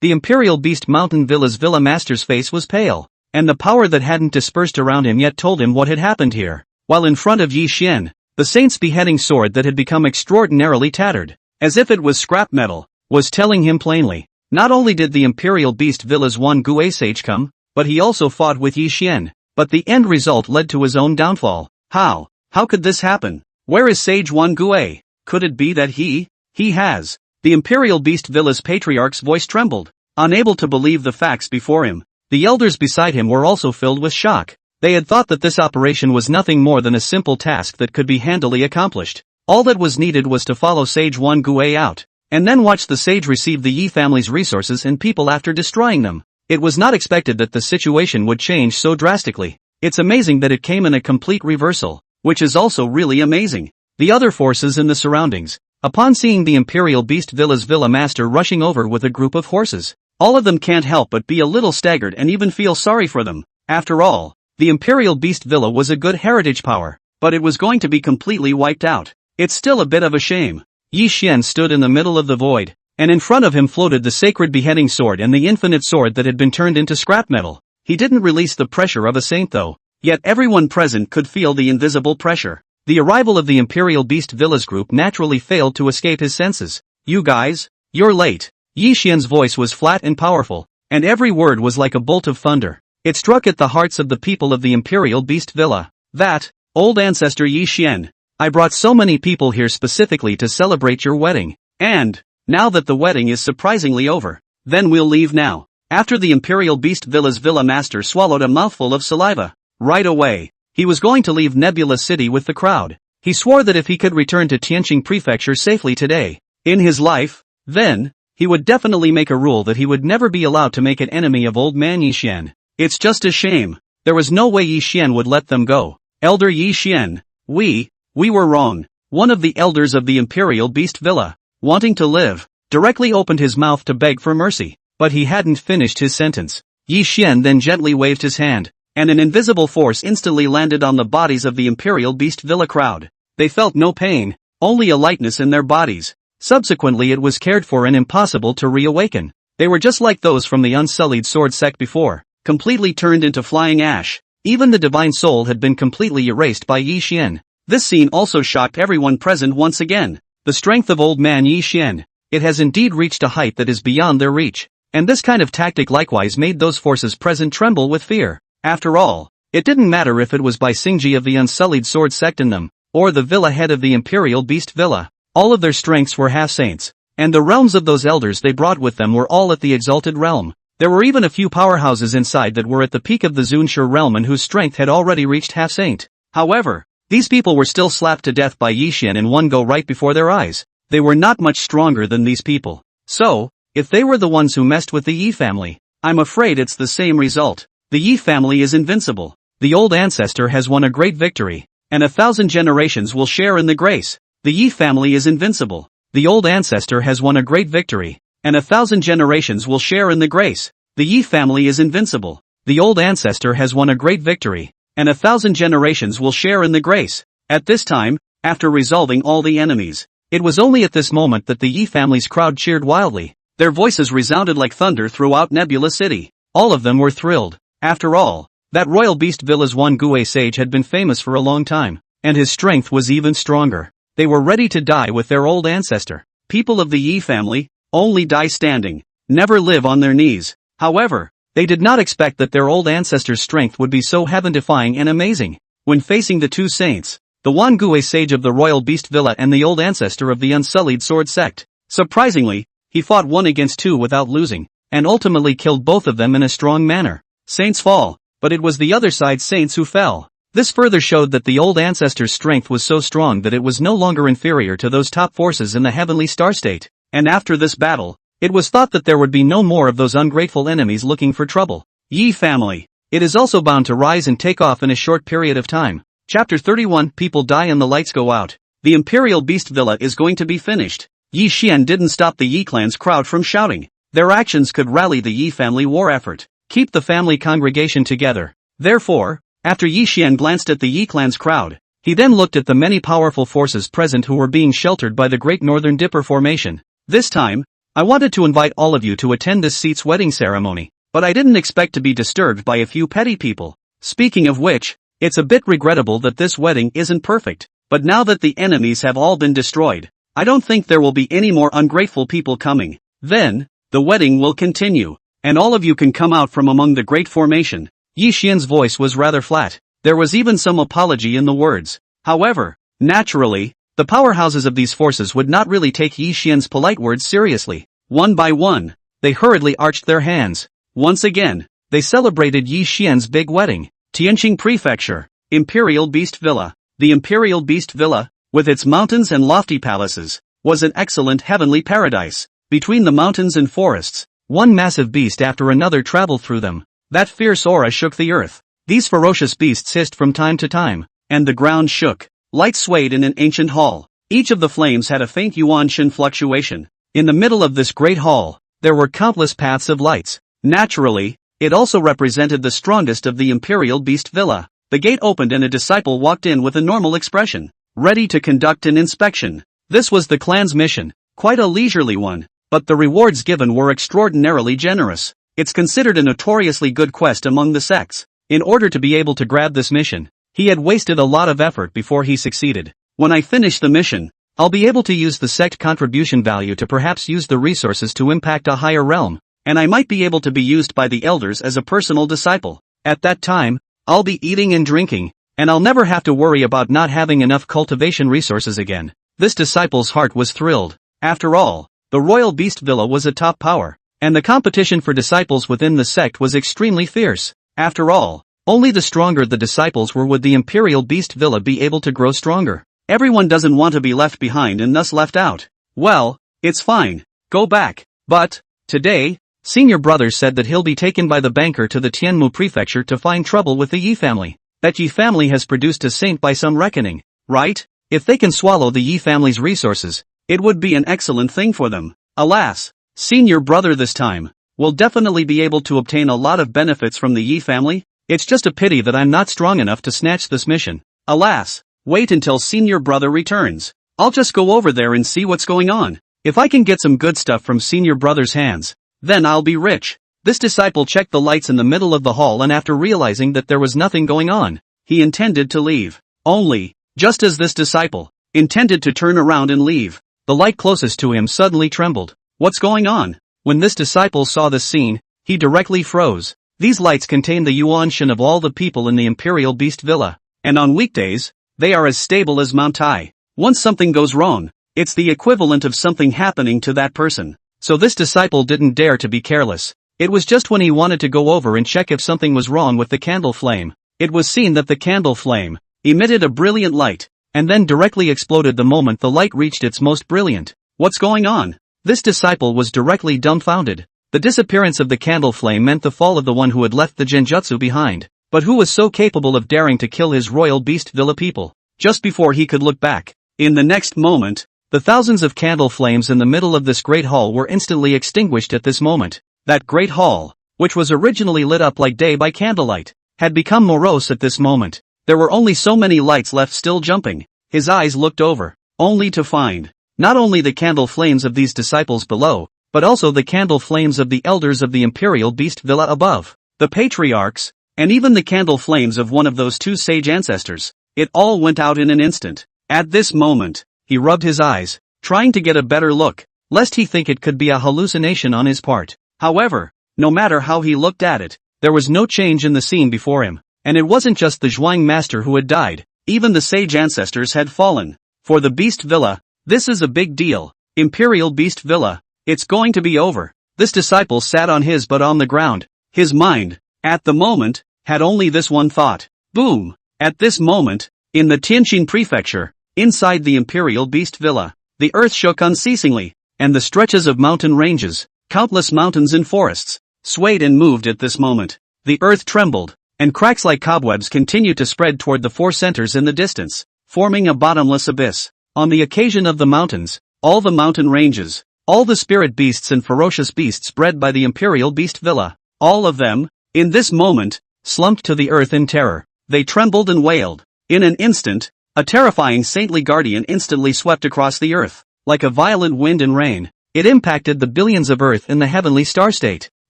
the Imperial Beast Mountain Villa's villa master's face was pale, and the power that hadn't dispersed around him yet told him what had happened here. While in front of Yi Xian, the saint's beheading sword that had become extraordinarily tattered, as if it was scrap metal, was telling him plainly. Not only did the Imperial Beast Villa's Xuan Gui sage come, but he also fought with Yi Xian, but the end result led to his own downfall. How could this happen? Where is Sage Xuan Gui? Could it be that he has? The Imperial Beast Villa's patriarch's voice trembled, unable to believe the facts before him. The elders beside him were also filled with shock. They had thought that this operation was nothing more than a simple task that could be handily accomplished. All that was needed was to follow Sage Xuan Gui out, and then watch the sage receive the Yi family's resources and people after destroying them. It was not expected that the situation would change so drastically. It's amazing that it came in a complete reversal, which is also really amazing. The other forces in the surroundings, upon seeing the Imperial Beast Villa's villa master rushing over with a group of horses, all of them can't help but be a little staggered and even feel sorry for them. After all, the Imperial Beast Villa was a good heritage power, but it was going to be completely wiped out. It's still a bit of a shame. Yi Xian stood in the middle of the void, and in front of him floated the sacred beheading sword and the infinite sword that had been turned into scrap metal. He didn't release the pressure of a saint though, yet everyone present could feel the invisible pressure. The arrival of the Imperial Beast Villa's group naturally failed to escape his senses. You guys, you're late. Yi Xian's voice was flat and powerful, and every word was like a bolt of thunder. It struck at the hearts of the people of the Imperial Beast Villa. That, old ancestor Yi Xian, I brought so many people here specifically to celebrate your wedding, and, now that the wedding is surprisingly over, then we'll leave now. After the Imperial Beast Villa's villa master swallowed a mouthful of saliva, right away, he was going to leave Nebula City with the crowd. He swore that if he could return to Tianqing Prefecture safely today, in his life, then, he would definitely make a rule that he would never be allowed to make an enemy of old man Yi Xian. It's just a shame. There was no way Yi Xian would let them go. Elder Yi Xian, we were wrong. One of the elders of the Imperial Beast Villa, wanting to live, directly opened his mouth to beg for mercy, but he hadn't finished his sentence. Yi Xian then gently waved his hand, and an invisible force instantly landed on the bodies of the Imperial Beast Villa crowd. They felt no pain, only a lightness in their bodies. Subsequently it was cared for and impossible to reawaken. They were just like those from the Unsullied Sword sect before, completely turned into flying ash. Even the divine soul had been completely erased by Yi Xian. This scene also shocked everyone present once again. The strength of old man Yi Xian, it has indeed reached a height that is beyond their reach. And this kind of tactic likewise made those forces present tremble with fear. After all, it didn't matter if it was by Xingji of the Unsullied Sword sect in them, or the villa head of the Imperial Beast Villa. All of their strengths were half-saints, and the realms of those elders they brought with them were all at the exalted realm. There were even a few powerhouses inside that were at the peak of the Zunshur realm and whose strength had already reached half-saint. However, these people were still slapped to death by Yi Xian in one go right before their eyes. They were not much stronger than these people. So, if they were the ones who messed with the Yi family, I'm afraid it's the same result. The Yi family is invincible. The old ancestor has won a great victory, and 1,000 generations will share in the grace. The Yi family is invincible. the old ancestor has won a great victory, and 1,000 generations will share in the grace. The Yi family is invincible. The old ancestor has won a great victory, and 1,000 generations will share in the grace. At this time, after resolving all the enemies, it was only at this moment that the Yi family's crowd cheered wildly. Their voices resounded like thunder throughout Nebula City. All of them were thrilled. After all, that royal beast Villa's Xuan Gue sage had been famous for a long time, and his strength was even stronger. They were ready to die with their old ancestor. People of the Yi family only die standing, never live on their knees. However, they did not expect that their old ancestor's strength would be so heaven-defying and amazing. When facing the two saints, the Xuan Gue sage of the royal beast Villa and the old ancestor of the unsullied sword sect, surprisingly, he fought one against two without losing, and ultimately killed both of them in a strong manner. Saints fall, but it was the other side's saints who fell. This further showed that the old ancestor's strength was so strong that it was no longer inferior to those top forces in the heavenly star state. And after this battle, it was thought that there would be no more of those ungrateful enemies looking for trouble. Yi family. It is also bound to rise and take off in a short period of time. Chapter 31. People die and the lights go out. The Imperial Beast Villa is going to be finished. Yi Xian didn't stop the Yi clan's crowd from shouting. Their actions could rally the Yi family war effort. Keep the family congregation together. Therefore, after Yi Xian glanced at the Yi clan's crowd, he then looked at the many powerful forces present who were being sheltered by the Great Northern Dipper Formation. This time, I wanted to invite all of you to attend this seat's wedding ceremony, but I didn't expect to be disturbed by a few petty people. Speaking of which, it's a bit regrettable that this wedding isn't perfect, but now that the enemies have all been destroyed, I don't think there will be any more ungrateful people coming. Then, the wedding will continue, and all of you can come out from among the Great Formation. Yi Xian's voice was rather flat. There was even some apology in the words. However, naturally, the powerhouses of these forces would not really take Yi Xian's polite words seriously. One by one, they hurriedly arched their hands. Once again, they celebrated Yi Xian's big wedding. Tianqing Prefecture, Imperial Beast Villa. The Imperial Beast Villa, with its mountains and lofty palaces, was an excellent heavenly paradise. Between the mountains and forests, one massive beast after another traveled through them. That fierce aura shook the earth. These ferocious beasts hissed from time to time, and the ground shook. Lights swayed in an ancient hall. Each of the flames had a faint yuan-shin fluctuation. In the middle of this great hall, there were countless paths of lights. Naturally, it also represented the strongest of the Imperial Beast Villa. The gate opened and a disciple walked in with a normal expression, ready to conduct an inspection. This was the clan's mission, quite a leisurely one, but the rewards given were extraordinarily generous. It's considered a notoriously good quest among the sects. In order to be able to grab this mission, he had wasted a lot of effort before he succeeded. When I finish the mission, I'll be able to use the sect contribution value to perhaps use the resources to impact a higher realm, and I might be able to be used by the elders as a personal disciple. At that time, I'll be eating and drinking, and I'll never have to worry about not having enough cultivation resources again. This disciple's heart was thrilled. After all, the Royal Beast Villa was a top power, and the competition for disciples within the sect was extremely fierce. After all, only the stronger the disciples were would the Imperial Beast Villa be able to grow stronger. Everyone doesn't want to be left behind and thus left out. Well, it's fine. Go back. But, today, Senior Brother said that he'll be taken by the banker to the Tianmu Prefecture to find trouble with the Yi family. That Yi family has produced a saint by some reckoning, right? If they can swallow the Yi family's resources, it would be an excellent thing for them. Alas, Senior Brother this time will definitely be able to obtain a lot of benefits from the Yi family. It's just a pity that I'm not strong enough to snatch this mission. Alas, wait until Senior Brother returns. I'll just go over there and see what's going on. If I can get some good stuff from Senior Brother's hands, then I'll be rich. This disciple checked the lights in the middle of the hall, and after realizing that there was nothing going on, he intended to leave. Only, just as this disciple intended to turn around and leave, the light closest to him suddenly trembled. What's going on? When this disciple saw this scene, he directly froze. These lights contain the yuan-shin of all the people in the Imperial Beast Villa, and on weekdays, they are as stable as Mount Tai. Once something goes wrong, it's the equivalent of something happening to that person. So this disciple didn't dare to be careless. It was just when he wanted to go over and check if something was wrong with the candle flame. It was seen that the candle flame emitted a brilliant light, and then directly exploded the moment the light reached its most brilliant. What's going on? This disciple was directly dumbfounded. The disappearance of the candle flame meant the fall of the one who had left the genjutsu behind, but who was so capable of daring to kill his Royal Beast Villa people. Just before he could look back, in the next moment, The thousands of candle flames in the middle of this great hall were instantly extinguished at this moment. That great hall, which was originally lit up like day by candlelight, had become morose at this moment. There were only so many lights left still jumping. His eyes looked over, only to find, not only the candle flames of these disciples below, but also the candle flames of the elders of the Imperial Beast Villa above, the patriarchs, and even the candle flames of one of those two sage ancestors. It all went out in an instant. At this moment, he rubbed his eyes, trying to get a better look, lest he think it could be a hallucination on his part. However, no matter how he looked at it, there was no change in the scene before him, and it wasn't just the Xuan master who had died, even the sage ancestors had fallen. For the Beast Villa, this is a big deal. Imperial Beast Villa, it's going to be over. This disciple sat on his butt on the ground. His mind, at the moment, had only this one thought. Boom! At this moment, in the Tianjin prefecture, inside the Imperial Beast Villa, the earth shook unceasingly, and the stretches of mountain ranges, countless mountains and forests, swayed and moved at this moment. The earth trembled, and cracks like cobwebs continued to spread toward the four centers in the distance, forming a bottomless abyss. On the occasion of the mountains, all the mountain ranges, all the spirit beasts and ferocious beasts bred by the Imperial Beast Villa, all of them, in this moment, slumped to the earth in terror. They trembled and wailed. In an instant, a terrifying saintly guardian instantly swept across the earth, like a violent wind and rain. It impacted the billions of earth in the heavenly star state.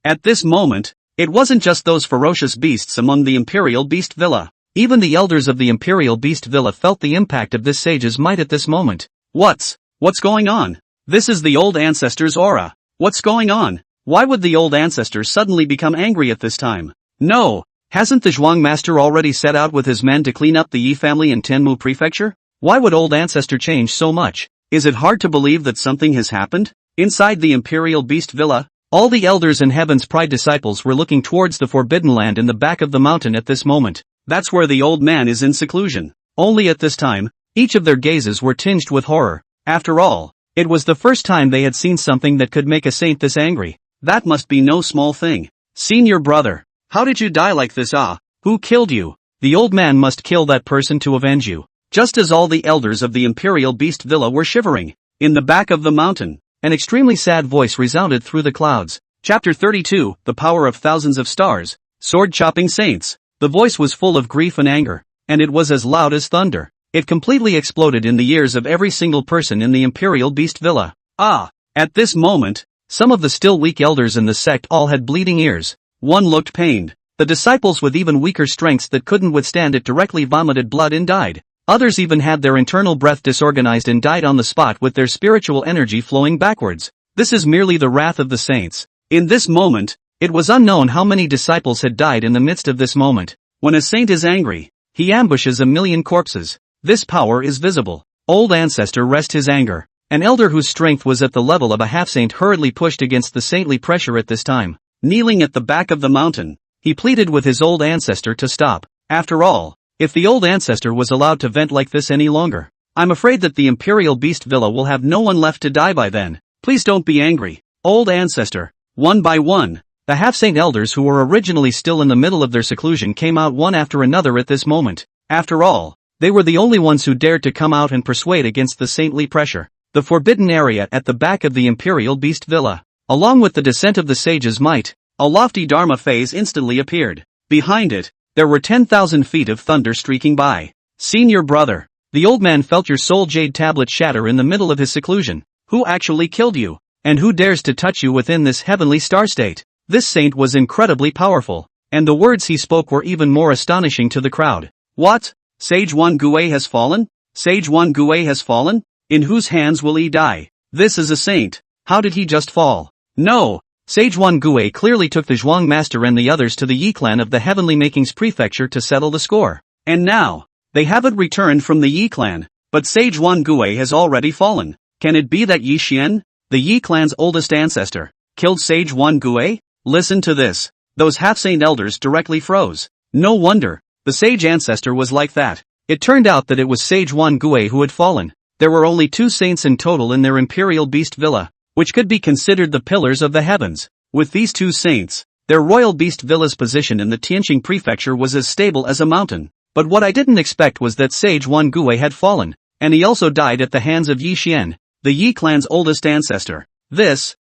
At this moment, it wasn't just those ferocious beasts among the Imperial Beast Villa. Even the elders of the Imperial Beast Villa felt the impact of this sage's might at this moment. What's going on? This is the old ancestor's aura. What's going on? Why would the old ancestor suddenly become angry at this time? No, hasn't the Zhuang master already set out with his men to clean up the Yi family in Tianmu prefecture? Why would old ancestor change so much? Is it hard to believe that something has happened? Inside the Imperial Beast Villa, all the elders and Heaven's Pride disciples were looking towards the Forbidden Land in the back of the mountain at this moment. That's where the old man is in seclusion. Only at this time, each of their gazes were tinged with horror. After all, it was the first time they had seen something that could make a saint this angry. That must be no small thing. Senior brother, how did you die like this? Who killed you? The old man must kill that person to avenge you. Just as all the elders of the Imperial Beast Villa were shivering. In the back of the mountain, an extremely sad voice resounded through the clouds. Chapter 32, The Power of Thousands of Stars. Sword-chopping saints. The voice was full of grief and anger, and it was as loud as thunder. It completely exploded in the ears of every single person in the Imperial Beast Villa. At this moment, some of the still weak elders in the sect all had bleeding ears. One looked pained. The disciples with even weaker strengths that couldn't withstand it directly vomited blood and died. Others even had their internal breath disorganized and died on the spot with their spiritual energy flowing backwards. This is merely the wrath of the saints. In this moment, it was unknown how many disciples had died in the midst of this moment. When a saint is angry, he ambushes a million corpses. This power is visible. Old ancestor rest his anger. An elder whose strength was at the level of a half-saint hurriedly pushed against the saintly pressure at this time. Kneeling at the back of the mountain, he pleaded with his old ancestor to stop. After all, if the old ancestor was allowed to vent like this any longer, I'm afraid that the Imperial Beast Villa will have no one left to die by then. Please don't be angry, old ancestor. One by one, the half-saint elders who were originally still in the middle of their seclusion came out one after another at this moment. After all, they were the only ones who dared to come out and persuade against the saintly pressure. The forbidden area at the back of the Imperial Beast Villa. Along with the descent of the sage's might, a lofty Dharma phase instantly appeared. Behind it, there were 10,000 feet of thunder streaking by. Senior brother, the old man felt your soul jade tablet shatter in the middle of his seclusion. Who actually killed you? And who dares to touch you within this heavenly star state? This saint was incredibly powerful, and the words he spoke were even more astonishing to the crowd. What? Sage Wan Gui has fallen? Sage Wan Gui has fallen? In whose hands will he die? This is a saint. How did he just fall? No! Sage Wan Gui clearly took the Zhuang master and the others to the Yi clan of the Heavenly Makings prefecture to settle the score. And now, they haven't returned from the Yi clan, but Sage Wan Gui has already fallen. Can it be that Yi Xian, the Yi clan's oldest ancestor, killed Sage Wan Gui? Listen to this. Those half-saint elders directly froze. No wonder, the sage ancestor was like that. It turned out that it was Sage Wan Gui who had fallen. There were only 2 saints in total in their Imperial Beast Villa, which could be considered the pillars of the heavens. With these 2 saints, their Royal Beast Villa's position in the Tianjin prefecture was as stable as a mountain. But what I didn't expect was that Sage Wan Gui had fallen, and he also died at the hands of Yi Xian. the Yi clan's oldest ancestor. This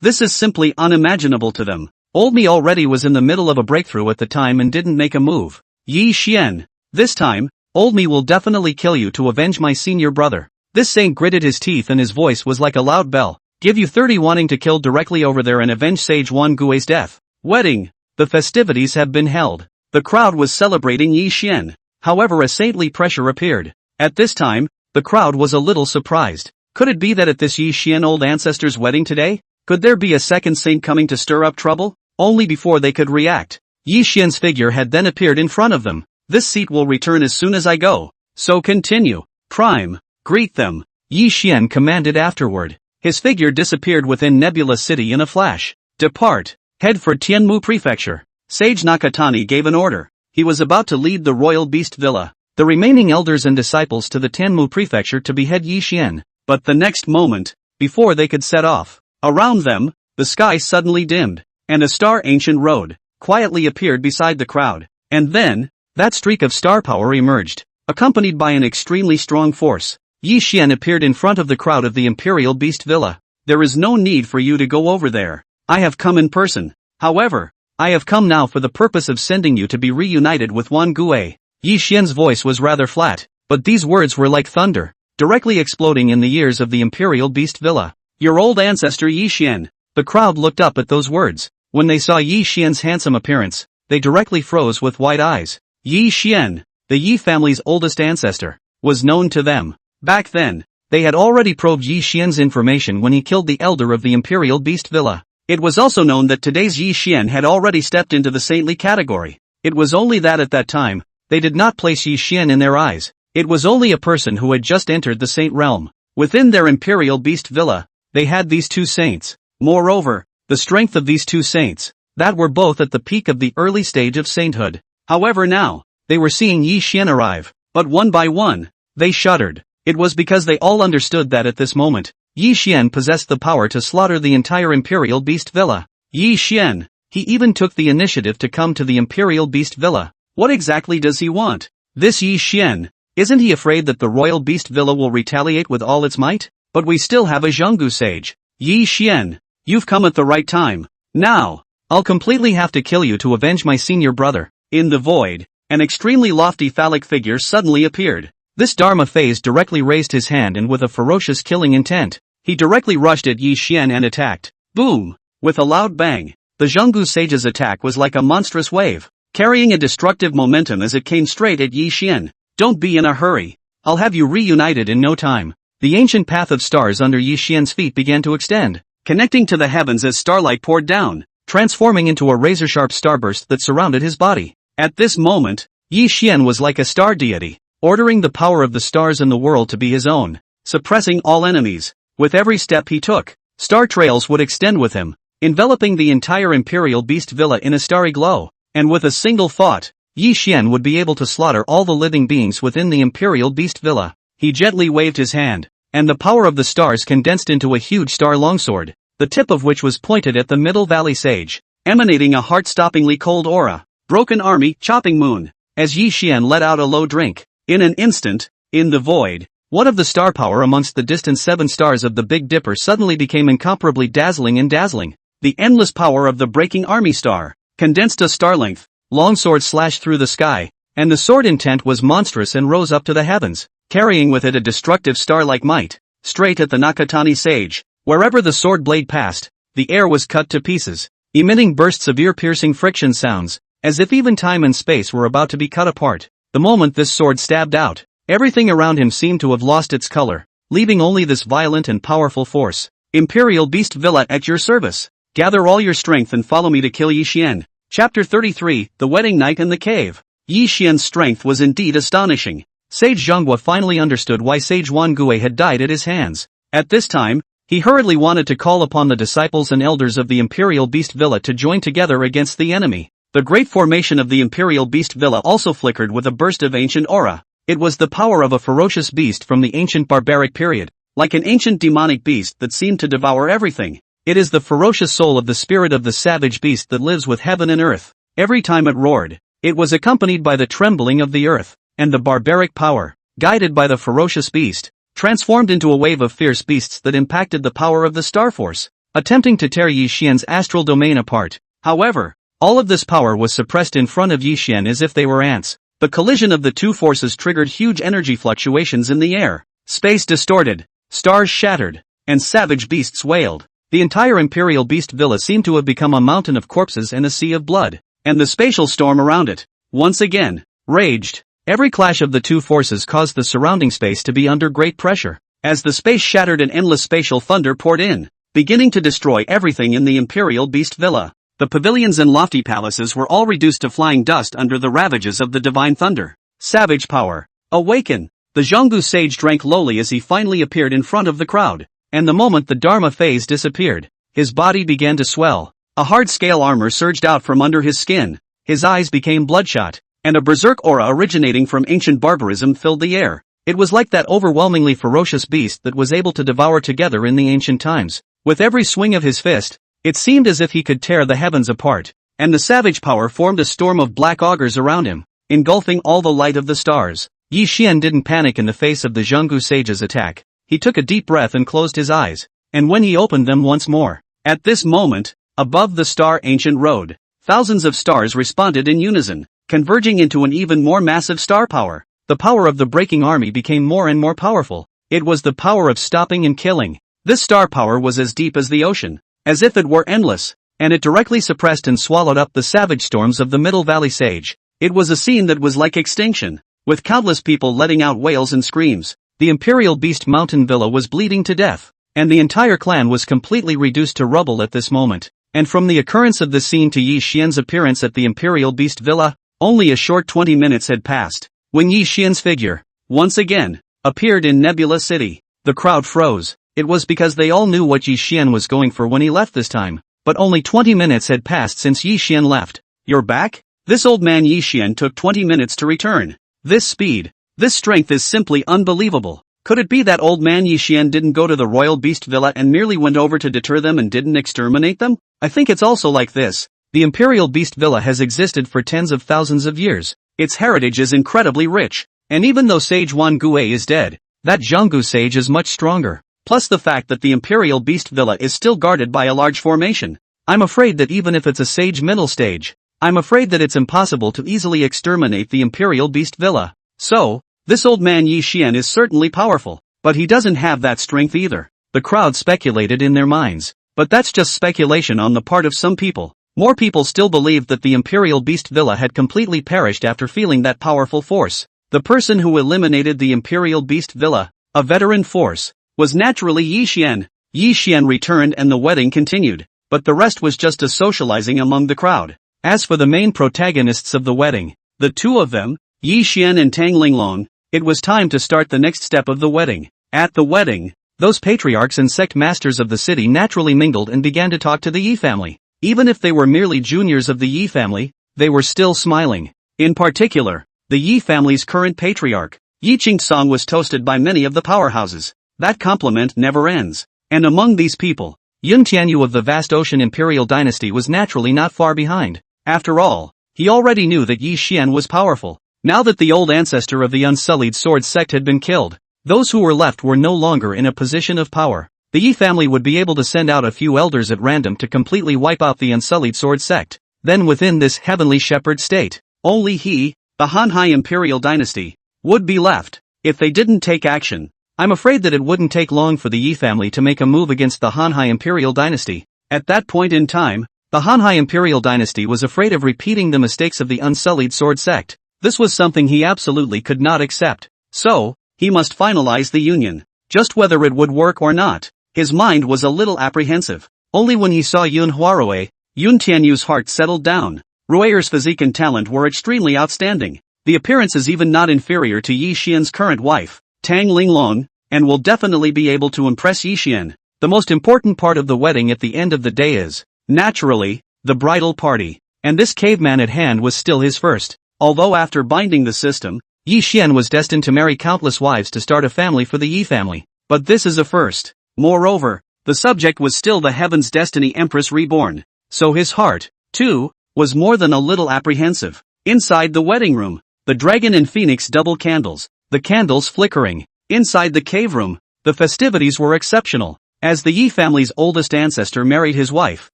is simply unimaginable to them. Old me already was in the middle of a breakthrough at the time and didn't make a move. Yi Xian. This time, old me will definitely kill you to avenge my senior brother. This saint gritted his teeth and his voice was like a loud bell. Give you 30 wanting to kill directly over there and avenge Sage Xuan Gui's death. Wedding. The festivities have been held. The crowd was celebrating Yi Xian. However, a saintly pressure appeared. At this time, the crowd was a little surprised. Could it be that at this Yi Xian old ancestor's wedding today? Could there be a second saint coming to stir up trouble? Only before they could react, Yi Xian's figure had then appeared in front of them. This seat will return as soon as I go. So continue. Prime. Greet them. Yi Xian commanded afterward. His figure disappeared within Nebula City in a flash. Depart. Head for Tianmu Prefecture. Sage Nakatani gave an order. He was about to lead the royal beast villa, the remaining elders and disciples to the Tianmu Prefecture to behead Yi Xian. But the next moment, before they could set off, around them, the sky suddenly dimmed, and a star ancient road quietly appeared beside the crowd. And then, that streak of star power emerged, accompanied by an extremely strong force. Yi Xian appeared in front of the crowd of the Imperial Beast Villa. There is no need for you to go over there. I have come in person. However, I have come now for the purpose of sending you to be reunited with Xuan Gui. Yi Xian's voice was rather flat, but these words were like thunder, directly exploding in the ears of the Imperial Beast Villa. Your old ancestor Yi Xian. The crowd looked up at those words. When they saw Yi Xian's handsome appearance, they directly froze with wide eyes. Yi Xian, the Yi family's oldest ancestor, was known to them. Back then, they had already probed Yi Xian's information when he killed the elder of the Imperial Beast Villa. It was also known that today's Yi Xian had already stepped into the saintly category. It was only that at that time, they did not place Yi Xian in their eyes. It was only a person who had just entered the saint realm. Within their Imperial Beast Villa, they had these two saints. Moreover, the strength of these two saints, that were both at the peak of the early stage of sainthood. However now, they were seeing Yi Xian arrive, but one by one, they shuddered. It was because they all understood that at this moment, Yi Xian possessed the power to slaughter the entire Imperial Beast Villa. Yi Xian, he even took the initiative to come to the Imperial Beast Villa. What exactly does he want? This Yi Xian, isn't he afraid that the Royal Beast Villa will retaliate with all its might? But we still have a Zhonggu sage. Yi Xian, you've come at the right time. Now, I'll completely have to kill you to avenge my senior brother. In the void, an extremely lofty phallic figure suddenly appeared. This Dharma phase directly raised his hand and with a ferocious killing intent, he directly rushed at Yi Xian and attacked. Boom! With a loud bang, the Zhonggu sage's attack was like a monstrous wave, carrying a destructive momentum as it came straight at Yi Xian. Don't be in a hurry. I'll have you reunited in no time. The ancient path of stars under Yi Xian's feet began to extend, connecting to the heavens as starlight poured down, transforming into a razor-sharp starburst that surrounded his body. At this moment, Yi Xian was like a star deity, ordering the power of the stars in the world to be his own, suppressing all enemies. With every step he took, star trails would extend with him, enveloping the entire Imperial Beast Villa in a starry glow, and with a single thought, Yi Xian would be able to slaughter all the living beings within the Imperial Beast Villa. He gently waved his hand, and the power of the stars condensed into a huge star longsword, the tip of which was pointed at the Middle Valley Sage, emanating a heart-stoppingly cold aura. Broken army, chopping moon. As Yi Xian let out a low drink, in an instant, in the void, one of the star power amongst the distant 7 stars of the Big Dipper suddenly became incomparably dazzling and dazzling. The endless power of the breaking army star, condensed a star length, longsword slashed through the sky, and the sword intent was monstrous and rose up to the heavens, carrying with it a destructive star-like might, straight at the Nakatani sage. Wherever the sword blade passed, the air was cut to pieces, emitting bursts of ear-piercing friction sounds, as if even time and space were about to be cut apart. The moment this sword stabbed out, everything around him seemed to have lost its color, leaving only this violent and powerful force. Imperial Beast Villa at your service. Gather all your strength and follow me to kill Yi Xian. Chapter 33, The Wedding Night in the Cave. Yi Xian's strength was indeed astonishing. Sage Zhonghua finally understood why Sage Xuan Gui had died at his hands. At this time, he hurriedly wanted to call upon the disciples and elders of the Imperial Beast Villa to join together against the enemy. The great formation of the Imperial Beast Villa also flickered with a burst of ancient aura. It was the power of a ferocious beast from the ancient barbaric period, like an ancient demonic beast that seemed to devour everything. It is the ferocious soul of the spirit of the savage beast that lives with heaven and earth. Every time it roared, it was accompanied by the trembling of the earth, and the barbaric power, guided by the ferocious beast, transformed into a wave of fierce beasts that impacted the power of the Star Force, attempting to tear Yi Xian's astral domain apart. However, all of this power was suppressed in front of Yi Xian as if they were ants. The collision of the two forces triggered huge energy fluctuations in the air. Space distorted, stars shattered, and savage beasts wailed. The entire Imperial Beast Villa seemed to have become a mountain of corpses and a sea of blood, and the spatial storm around it, once again, raged. Every clash of the two forces caused the surrounding space to be under great pressure. As the space shattered and endless spatial thunder poured in, beginning to destroy everything in the Imperial Beast Villa. The pavilions and lofty palaces were all reduced to flying dust under the ravages of the divine thunder. Savage power. Awaken. The Zhonggu sage drank lowly as he finally appeared in front of the crowd, and the moment the Dharma phase disappeared, his body began to swell. A hard scale armor surged out from under his skin, his eyes became bloodshot, and a berserk aura originating from ancient barbarism filled the air. It was like that overwhelmingly ferocious beast that was able to devour together in the ancient times. With every swing of his fist, it seemed as if he could tear the heavens apart, and the savage power formed a storm of black augurs around him, engulfing all the light of the stars. Yi Xian didn't panic in the face of the Zhonggu sage's attack. He took a deep breath and closed his eyes, and when he opened them once more, at this moment, above the star ancient road, thousands of stars responded in unison, converging into an even more massive star power. The power of the breaking army became more and more powerful. It was the power of stopping and killing. This star power was as deep as the ocean, as if it were endless, and it directly suppressed and swallowed up the savage storms of the Middle Valley Sage. It was a scene that was like extinction, with countless people letting out wails and screams. The Imperial Beast Mountain Villa was bleeding to death, and the entire clan was completely reduced to rubble at this moment. And from the occurrence of the scene to Yi Xian's appearance at the Imperial Beast Villa, only a short 20 minutes had passed. When Yi Xian's figure, once again, appeared in Nebula City, the crowd froze. It was because they all knew what Yi Xian was going for when he left this time. But only 20 minutes had passed since Yi Xian left. You're back? This old man Yi Xian took 20 minutes to return. This speed, this strength is simply unbelievable. Could it be that old man Yi Xian didn't go to the Royal Beast Villa and merely went over to deter them and didn't exterminate them? I think it's also like this. The Imperial Beast Villa has existed for tens of thousands of years. Its heritage is incredibly rich. And even though Sage Wan Gue is dead, that Zhonggu sage is much stronger. Plus the fact that the Imperial Beast Villa is still guarded by a large formation. I'm afraid that even if it's a sage middle stage, I'm afraid that it's impossible to easily exterminate the Imperial Beast Villa. So, this old man Yi Xian is certainly powerful, but he doesn't have that strength either. The crowd speculated in their minds, but that's just speculation on the part of some people. More people still believed that the Imperial Beast Villa had completely perished after feeling that powerful force. The person who eliminated the Imperial Beast Villa, a veteran force, was naturally Yi Xian. Yi Xian returned and the wedding continued, but the rest was just a socializing among the crowd. As for the main protagonists of the wedding, the two of them, Yi Xian and Tang Linglong, it was time to start the next step of the wedding. At the wedding, those patriarchs and sect masters of the city naturally mingled and began to talk to the Yi family. Even if they were merely juniors of the Yi family, they were still smiling. In particular, the Yi family's current patriarch, Yi Qingsong, was toasted by many of the powerhouses. That compliment never ends. And among these people, Yun Tianyu of the vast Ocean Imperial dynasty was naturally not far behind. After all, he already knew that Yi Xian was powerful. Now that the old ancestor of the Unsullied Sword sect had been killed, those who were left were no longer in a position of power. The Yi family would be able to send out a few elders at random to completely wipe out the Unsullied Sword sect. Then within this heavenly shepherd state, only he, the Hanhai Imperial dynasty, would be left. If they didn't take action, I'm afraid that it wouldn't take long for the Yi family to make a move against the Hanhai Imperial dynasty. At that point in time, the Hanhai Imperial dynasty was afraid of repeating the mistakes of the Unsullied Sword sect. This was something he absolutely could not accept. So, he must finalize the union. Just whether it would work or not, his mind was a little apprehensive. Only when he saw Yun Huarui, Yun Tianyu's heart settled down. Rui's physique and talent were extremely outstanding. The appearance is even not inferior to Yi Xian's current wife, Tang Linglong, and will definitely be able to impress Yi Xian. The most important part of the wedding at the end of the day is, naturally, the bridal party. And this caveman at hand was still his first. Although after binding the system, Yi Xian was destined to marry countless wives to start a family for the Yi family. But this is a first. Moreover, the subject was still the Heaven's Destiny Empress reborn. So his heart, too, was more than a little apprehensive. Inside the wedding room, the dragon and phoenix double candles, the candles flickering, Inside the cave room, the festivities were exceptional. As the Yi family's oldest ancestor married his wife,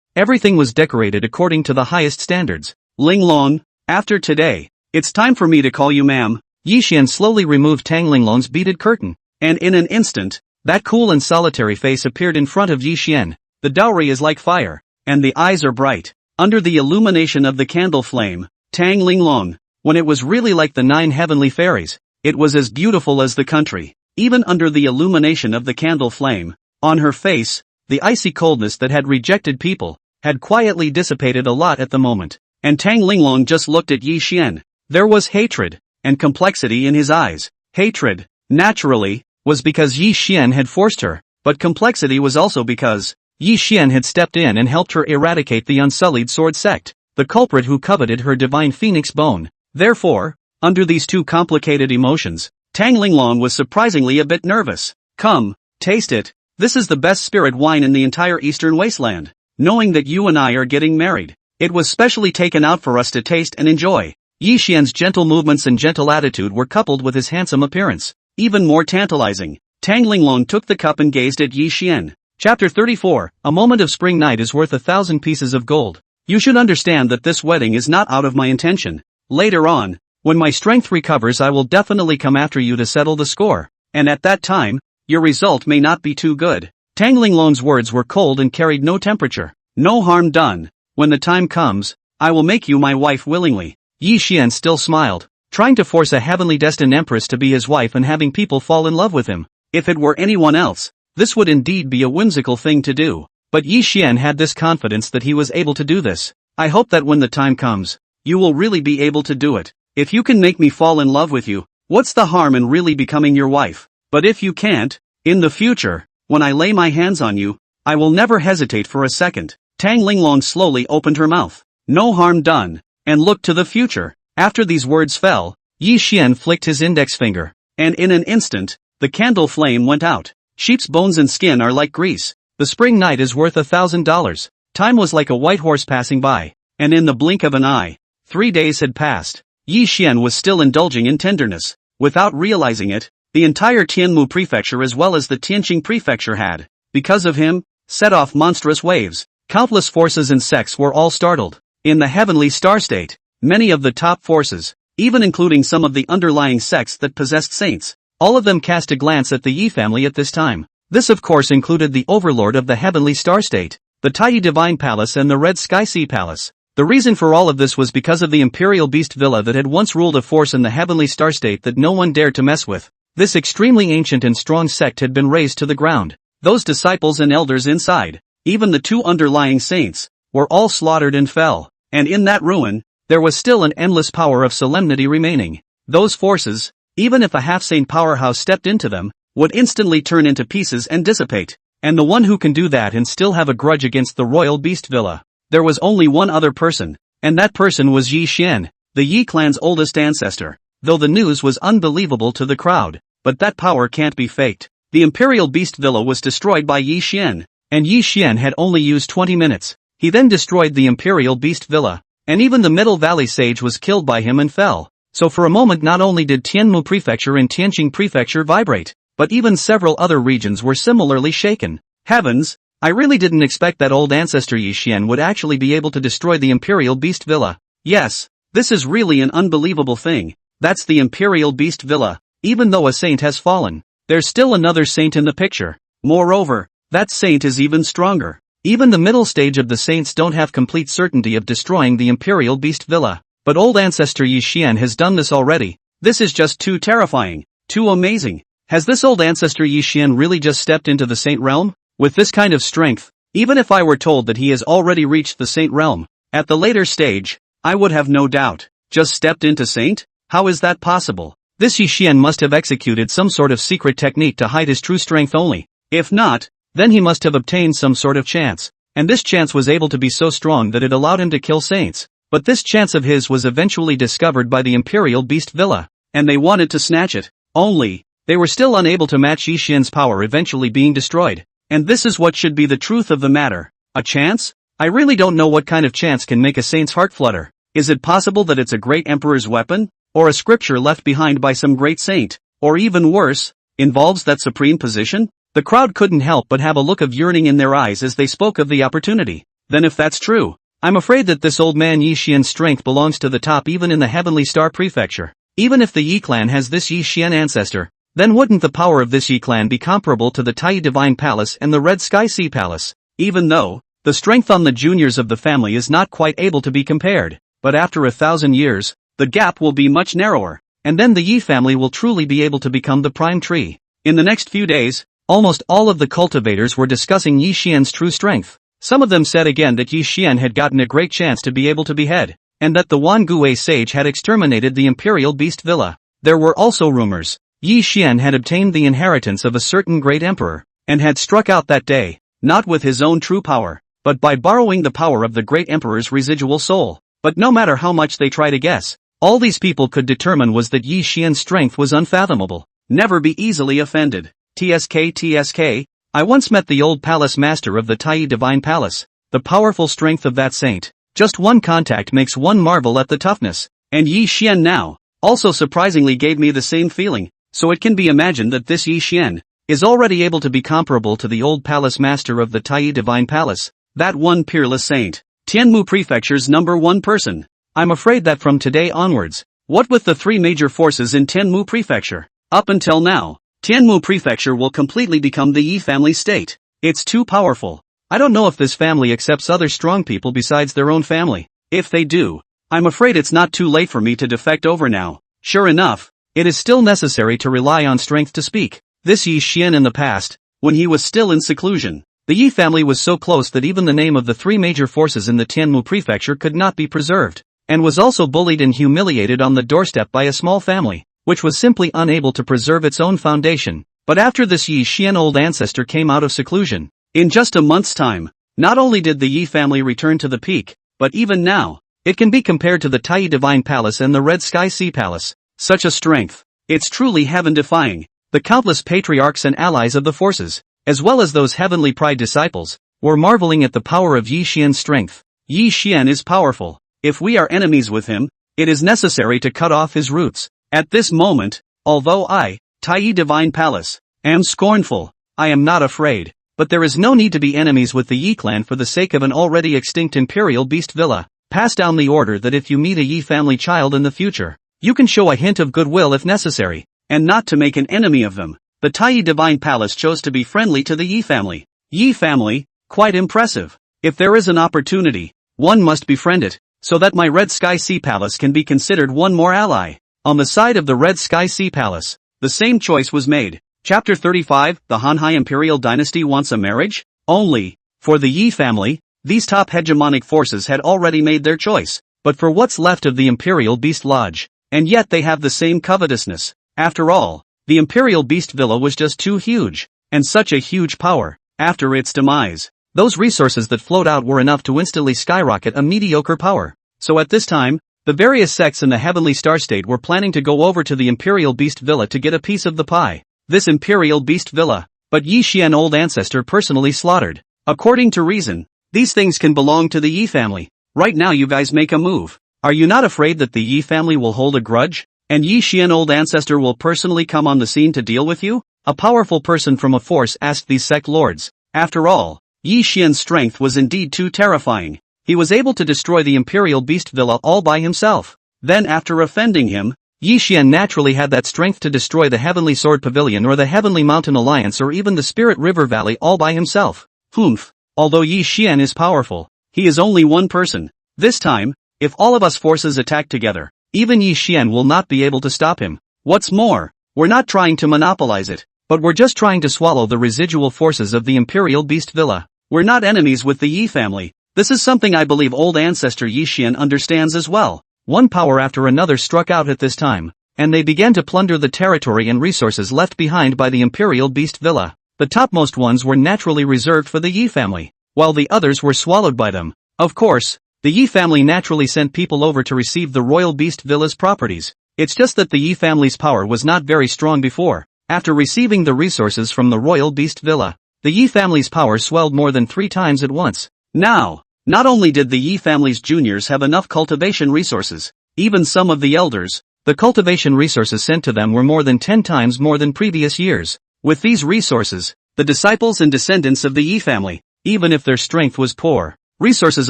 everything was decorated according to the highest standards. Linglong, after today, it's time for me to call you ma'am. Yi Xian slowly removed Tang Linglong's beaded curtain, and in an instant, that cool and solitary face appeared in front of Yi Xian. The dowry is like fire, and the eyes are bright. Under the illumination of the candle flame, Tang Linglong, when it was really like the 9 heavenly fairies, it was as beautiful as the country. Even under the illumination of the candle flame, on her face, the icy coldness that had rejected people, had quietly dissipated a lot at the moment, and Tang Linglong just looked at Yi Xian. There was hatred, and complexity in his eyes. Hatred, naturally, was because Yi Xian had forced her, but complexity was also because Yi Xian had stepped in and helped her eradicate the Unsullied Sword sect, the culprit who coveted her divine phoenix bone. Therefore, under these two complicated emotions, Tang Linglong was surprisingly a bit nervous. Come, taste it. This is the best spirit wine in the entire Eastern Wasteland. Knowing that you and I are getting married, it was specially taken out for us to taste and enjoy. Yi Xian's gentle movements and gentle attitude were coupled with his handsome appearance. Even more tantalizing, Tang Linglong took the cup and gazed at Yi Xian. Chapter 34, A moment of spring night is worth 1,000 pieces of gold. You should understand that this wedding is not out of my intention. Later on, when my strength recovers, I will definitely come after you to settle the score. And at that time, your result may not be too good. Tang Linglong's words were cold and carried no temperature. No harm done. When the time comes, I will make you my wife willingly. Yi Xian still smiled, trying to force a heavenly destined empress to be his wife and having people fall in love with him. If it were anyone else, this would indeed be a whimsical thing to do. But Yi Xian had this confidence that he was able to do this. I hope that when the time comes, you will really be able to do it. If you can make me fall in love with you, what's the harm in really becoming your wife? But if you can't, in the future, when I lay my hands on you, I will never hesitate for a second. Tang Linglong slowly opened her mouth. No harm done, and looked to the future. After these words fell, Yi Xian flicked his index finger, and in an instant, the candle flame went out. Sheep's bones and skin are like grease. The spring night is worth $1,000. Time was like a white horse passing by, and in the blink of an eye, 3 days had passed. Yi Xian was still indulging in tenderness. Without realizing it, the entire Tianmu prefecture as well as the Tianqing prefecture had, because of him, set off monstrous waves. Countless forces and sects were all startled. In the heavenly star state, many of the top forces, even including some of the underlying sects that possessed saints, all of them cast a glance at the Yi family at this time. This of course included the overlord of the heavenly star state, the Taiyi Divine Palace and the Red Sky Sea Palace. The reason for all of this was because of the Imperial Beast Villa that had once ruled a force in the heavenly star state that no one dared to mess with. This extremely ancient and strong sect had been razed to the ground. Those disciples and elders inside, even the 2 underlying saints, were all slaughtered and fell. And in that ruin, there was still an endless power of solemnity remaining. Those forces, even if a half-saint powerhouse stepped into them, would instantly turn into pieces and dissipate. And the one who can do that and still have a grudge against the royal beast villa. There was only one other person, and that person was Yi Xian, the Yi clan's oldest ancestor. Though the news was unbelievable to the crowd, but that power can't be faked. The Imperial Beast Villa was destroyed by Yi Xian, and Yi Xian had only used 20 minutes. He then destroyed the Imperial Beast Villa, and even the Middle Valley Sage was killed by him and fell. So for a moment not only did Tianmu Prefecture and Tianqing Prefecture vibrate, but even several other regions were similarly shaken. Heavens! I really didn't expect that old ancestor Yi Xian would actually be able to destroy the Imperial Beast Villa. Yes, this is really an unbelievable thing. That's the Imperial Beast Villa. Even though a saint has fallen, there's still another saint in the picture. Moreover, that saint is even stronger. Even the middle stage of the saints don't have complete certainty of destroying the Imperial Beast Villa. But old ancestor Yi Xian has done this already. This is just too terrifying, too amazing. Has this old ancestor Yi Xian really just stepped into the saint realm? With this kind of strength, even if I were told that he has already reached the saint realm, at the later stage, I would have no doubt. Just stepped into saint? How is that possible? This Yi Xian must have executed some sort of secret technique to hide his true strength only. If not, then he must have obtained some sort of chance. And this chance was able to be so strong that it allowed him to kill saints. But this chance of his was eventually discovered by the Imperial Beast Villa, and they wanted to snatch it. Only, they were still unable to match Yi Xian's power eventually being destroyed. And this is what should be the truth of the matter. A chance? I really don't know what kind of chance can make a saint's heart flutter. Is it possible that it's a great emperor's weapon? Or a scripture left behind by some great saint? Or even worse, involves that supreme position? The crowd couldn't help but have a look of yearning in their eyes as they spoke of the opportunity. Then if that's true, I'm afraid that this old man Yi Xian's strength belongs to the top even in the Heavenly Star Prefecture. Even if the Yi clan has this Yi Xian ancestor, then wouldn't the power of this Yi clan be comparable to the Tai Divine Palace and the Red Sky Sea Palace? Even though the strength on the juniors of the family is not quite able to be compared, but after 1,000 years, the gap will be much narrower, and then the Yi family will truly be able to become the prime tree. In the next few days, almost all of the cultivators were discussing Yi Xian's true strength. Some of them said again that Yi Xian had gotten a great chance to be able to behead, and that the Wan Gui sage had exterminated the Imperial Beast Villa. There were also rumors Yi Xian had obtained the inheritance of a certain great emperor, and had struck out that day, not with his own true power, but by borrowing the power of the great emperor's residual soul. But no matter how much they tried to guess, all these people could determine was that Yi Xian's strength was unfathomable. Never be easily offended. TSK, I once met the old palace master of the Tai Divine Palace. The powerful strength of that saint. Just one contact makes one marvel at the toughness. And Yi Xian now, also surprisingly gave me the same feeling, so it can be imagined that this Yi Xian is already able to be comparable to the old palace master of the Tai Divine Palace. That one peerless saint. Tianmu Prefecture's #1 person. I'm afraid that from today onwards, what with the 3 major forces in Tianmu Prefecture, up until now, Tianmu Prefecture will completely become the Yi family state. It's too powerful. I don't know if this family accepts other strong people besides their own family. If they do, I'm afraid it's not too late for me to defect over now. Sure enough, it is still necessary to rely on strength to speak. This Yi Xian in the past, when he was still in seclusion, the Yi family was so close that even the name of the 3 major forces in the Tianmu Prefecture could not be preserved, and was also bullied and humiliated on the doorstep by a small family, which was simply unable to preserve its own foundation. But after this Yi Xian old ancestor came out of seclusion, in just a month's time, not only did the Yi family return to the peak, but even now, it can be compared to the Tai Divine Palace and the Red Sky Sea Palace. Such a strength. It's truly heaven-defying. The countless patriarchs and allies of the forces, as well as those heavenly pride disciples, were marveling at the power of Yi Xian's strength. Yi Xian is powerful. If we are enemies with him, it is necessary to cut off his roots. At this moment, although I, Tai Divine Palace, am scornful, I am not afraid. But there is no need to be enemies with the Yi clan for the sake of an already extinct Imperial Beast Villa. Pass down the order that if you meet a Yi family child in the future, you can show a hint of goodwill if necessary, and not to make an enemy of them. The Tai Divine Palace chose to be friendly to the Yi family. Yi family, quite impressive. If there is an opportunity, one must befriend it, so that my Red Sky Sea Palace can be considered one more ally. On the side of the Red Sky Sea Palace, the same choice was made. Chapter 35, the Hanhai Imperial Dynasty wants a marriage? Only, for the Yi family, these top hegemonic forces had already made their choice, but for what's left of the Imperial Beast Lodge, and yet they have the same covetousness. After all, the Imperial Beast Villa was just too huge, and such a huge power. After its demise, those resources that flowed out were enough to instantly skyrocket a mediocre power. So at this time, the various sects in the Heavenly Star State were planning to go over to the Imperial Beast Villa to get a piece of the pie. This Imperial Beast Villa, but Yi Xian old ancestor personally slaughtered. According to reason, these things can belong to the Yi family. Right now you guys make a move. Are you not afraid that the Yi family will hold a grudge, and Yi Xian old ancestor will personally come on the scene to deal with you? A powerful person from a force asked these sect lords. After all, Yi Xian's strength was indeed too terrifying. He was able to destroy the Imperial Beast Villa all by himself. Then after offending him, Yi Xian naturally had that strength to destroy the Heavenly Sword Pavilion or the Heavenly Mountain Alliance or even the Spirit River Valley all by himself. Humph. Although Yi Xian is powerful, he is only one person. This time, if all of us forces attack together, even Yi Xian will not be able to stop him. What's more, we're not trying to monopolize it, but we're just trying to swallow the residual forces of the Imperial Beast Villa. We're not enemies with the Yi family. This is something I believe old ancestor Yi Xian understands as well. One power after another struck out at this time, and they began to plunder the territory and resources left behind by the Imperial Beast Villa. The topmost ones were naturally reserved for the Yi family, while the others were swallowed by them. Of course, the Yi family naturally sent people over to receive the Royal Beast Villa's properties. It's just that the Yi family's power was not very strong before. After receiving the resources from the Royal Beast Villa, the Yi family's power swelled more than 3 times at once. Now, not only did the Yi family's juniors have enough cultivation resources, even some of the elders, The cultivation resources sent to them were more than 10 times more than previous years. With these resources, the disciples and descendants of the Yi family, even if their strength was poor, resources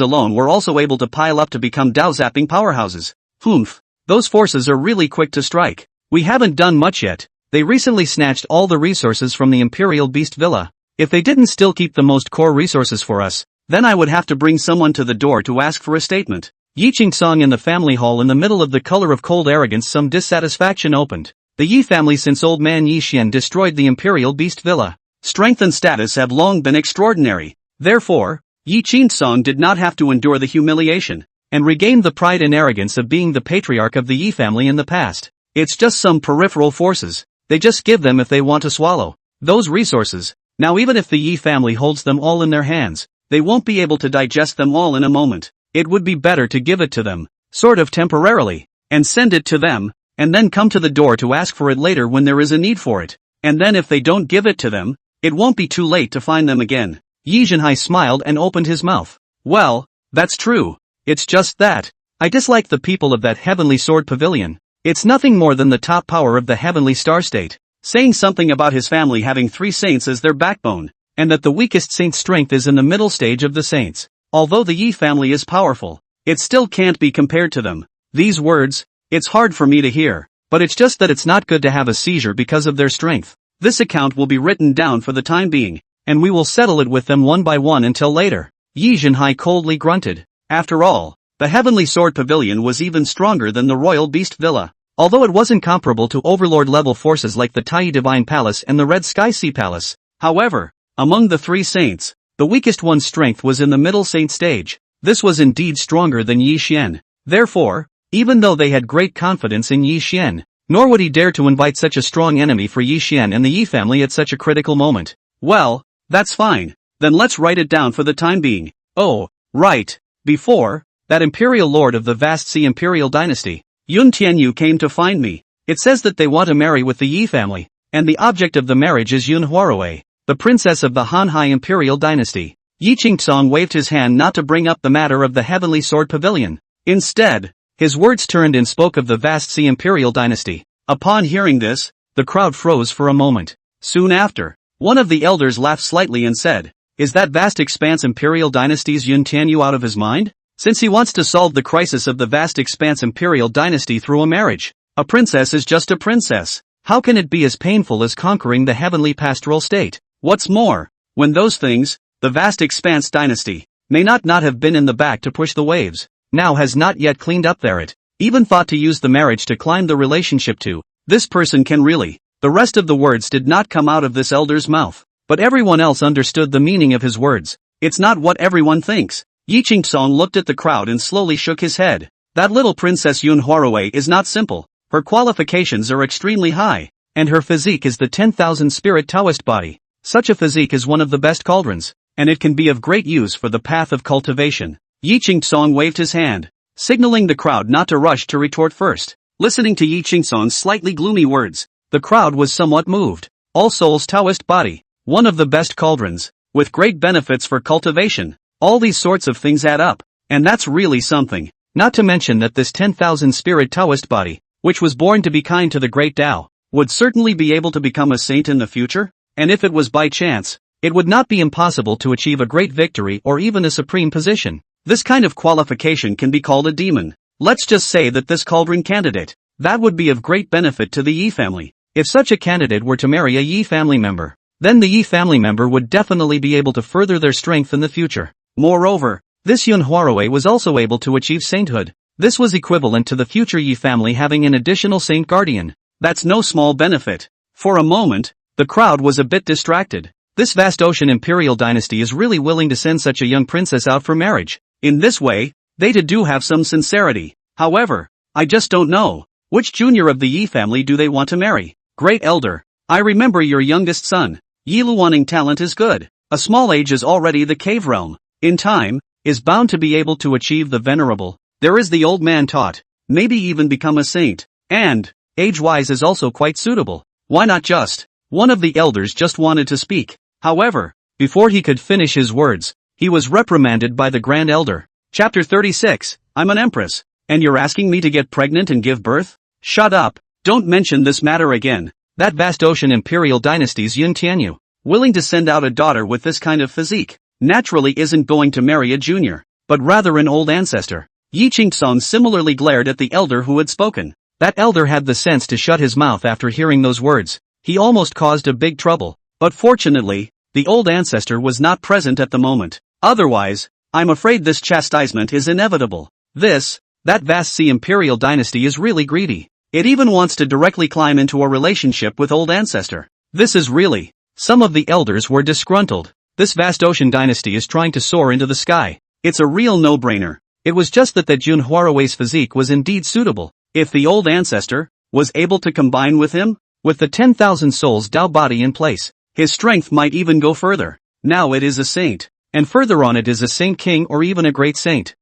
alone were also able to pile up to become Dao-zapping powerhouses. Humph. Those forces are really quick to strike. We haven't done much yet. They recently snatched all the resources from the Imperial Beast Villa. If they didn't still keep the most core resources for us, then I would have to bring someone to the door to ask for a statement. Yi Qingsong in the family hall in the middle of the color of cold arrogance, some dissatisfaction opened. The Yi family since old man Yi Xian destroyed the Imperial Beast Villa. Strength and status have long been extraordinary. Therefore, Yi Qingsong did not have to endure the humiliation, and regained the pride and arrogance of being the patriarch of the Yi family in the past. It's just some peripheral forces. They just give them if they want to swallow those resources. Now even if the Yi family holds them all in their hands, they won't be able to digest them all in a moment. It would be better to give it to them, sort of temporarily, and send it to them, and then come to the door to ask for it later when there is a need for it. And then if they don't give it to them, it won't be too late to find them again. Yi Zhenhai smiled and opened his mouth. Well, that's true. It's just that I dislike the people of that heavenly sword pavilion. It's nothing more than the top power of the heavenly star state, saying something about his family having 3 saints as their backbone, and that the weakest saint's strength is in the middle stage of the saints. Although the Yi family is powerful, it still can't be compared to them. These words, it's hard for me to hear, but it's just that it's not good to have a seizure because of their strength. This account will be written down for the time being, and we will settle it with them one by one until later. Yi Zhenhai coldly grunted. After all, the Heavenly Sword Pavilion was even stronger than the Royal Beast Villa. Although it wasn't comparable to Overlord-level forces like the Tai Divine Palace and the Red Sky Sea Palace. However, among the 3 saints, the weakest one's strength was in the middle saint stage. This was indeed stronger than Yi Xian. Therefore, even though they had great confidence in Yi Xian, nor would he dare to invite such a strong enemy for Yi Xian and the Yi family at such a critical moment. Well, that's fine. Then let's write it down for the time being. Oh, right. Before, that Imperial Lord of the vast Sea Imperial Dynasty, Yun Tianyu, came to find me. It says that they want to marry with the Yi family, and the object of the marriage is Yun Huarui, the princess of the Hanhai Imperial Dynasty. Yi Qingsong waved his hand not to bring up the matter of the Heavenly Sword Pavilion. Instead, his words turned and spoke of the vast Sea Imperial Dynasty. Upon hearing this, the crowd froze for a moment. Soon after, one of the elders laughed slightly and said, "Is that vast expanse Imperial Dynasty's Yun Tianyu out of his mind? Since he wants to solve the crisis of the vast expanse Imperial Dynasty through a marriage. A princess is just a princess. How can it be as painful as conquering the heavenly pastoral state? What's more, when those things, the vast expanse dynasty, may not have been in the back to push the waves, now has not yet cleaned up their it, even thought to use the marriage to climb the relationship to, this person can really." The rest of the words did not come out of this elder's mouth, but everyone else understood the meaning of his words. It's not what everyone thinks. Yi Qingsong looked at the crowd and slowly shook his head. That little Princess Yun Huarui is not simple. Her qualifications are extremely high, and her physique is the 10,000 spirit Taoist body. Such a physique is one of the best cauldrons, and it can be of great use for the path of cultivation. Yi Qingsong waved his hand, signaling the crowd not to rush to retort first. Listening to Yi Qingsong's slightly gloomy words, the crowd was somewhat moved. All Souls Taoist body, one of the best cauldrons, with great benefits for cultivation. All these sorts of things add up, and that's really something. Not to mention that this 10,000 spirit Taoist body, which was born to be kind to the great Tao, would certainly be able to become a saint in the future. And if it was by chance, it would not be impossible to achieve a great victory or even a supreme position. This kind of qualification can be called a demon. Let's just say that this cauldron candidate, that would be of great benefit to the Yi family. If such a candidate were to marry a Yi family member, then the Yi family member would definitely be able to further their strength in the future. Moreover, this Yun Huarui was also able to achieve sainthood. This was equivalent to the future Yi family having an additional saint guardian. That's no small benefit. For a moment, the crowd was a bit distracted. This vast ocean Imperial Dynasty is really willing to send such a young princess out for marriage. In this way, they do have some sincerity. However, I just don't know. Which junior of the Yi family do they want to marry? Great elder, I remember your youngest son. Yi Luaning talent is good. A small age is already the cave realm. In time, is bound to be able to achieve the venerable. There is the old man taught, maybe even become a saint. And, age-wise is also quite suitable. Why not just? One of the elders just wanted to speak. However, before he could finish his words, he was reprimanded by the Grand Elder. Chapter 36, I'm an Empress, and you're asking me to get pregnant and give birth? Shut up, don't mention this matter again. That vast ocean Imperial dynasty's Yun Tianyu, willing to send out a daughter with this kind of physique, naturally isn't going to marry a junior, but rather an old ancestor. Yi Qingsong similarly glared at the elder who had spoken. That elder had the sense to shut his mouth after hearing those words. He almost caused a big trouble, but fortunately, the old ancestor was not present at the moment. Otherwise, I'm afraid this chastisement is inevitable. That vast sea Imperial dynasty is really greedy. It even wants to directly climb into a relationship with old ancestor. This is really. Some of the elders were disgruntled. This vast ocean dynasty is trying to soar into the sky. It's a real no-brainer. It was just that Jun Huarawei's physique was indeed suitable. If the old ancestor was able to combine with him, with the 10,000 souls Dao body in place, his strength might even go further. Now it is a saint, and further on it is a saint king or even a great saint.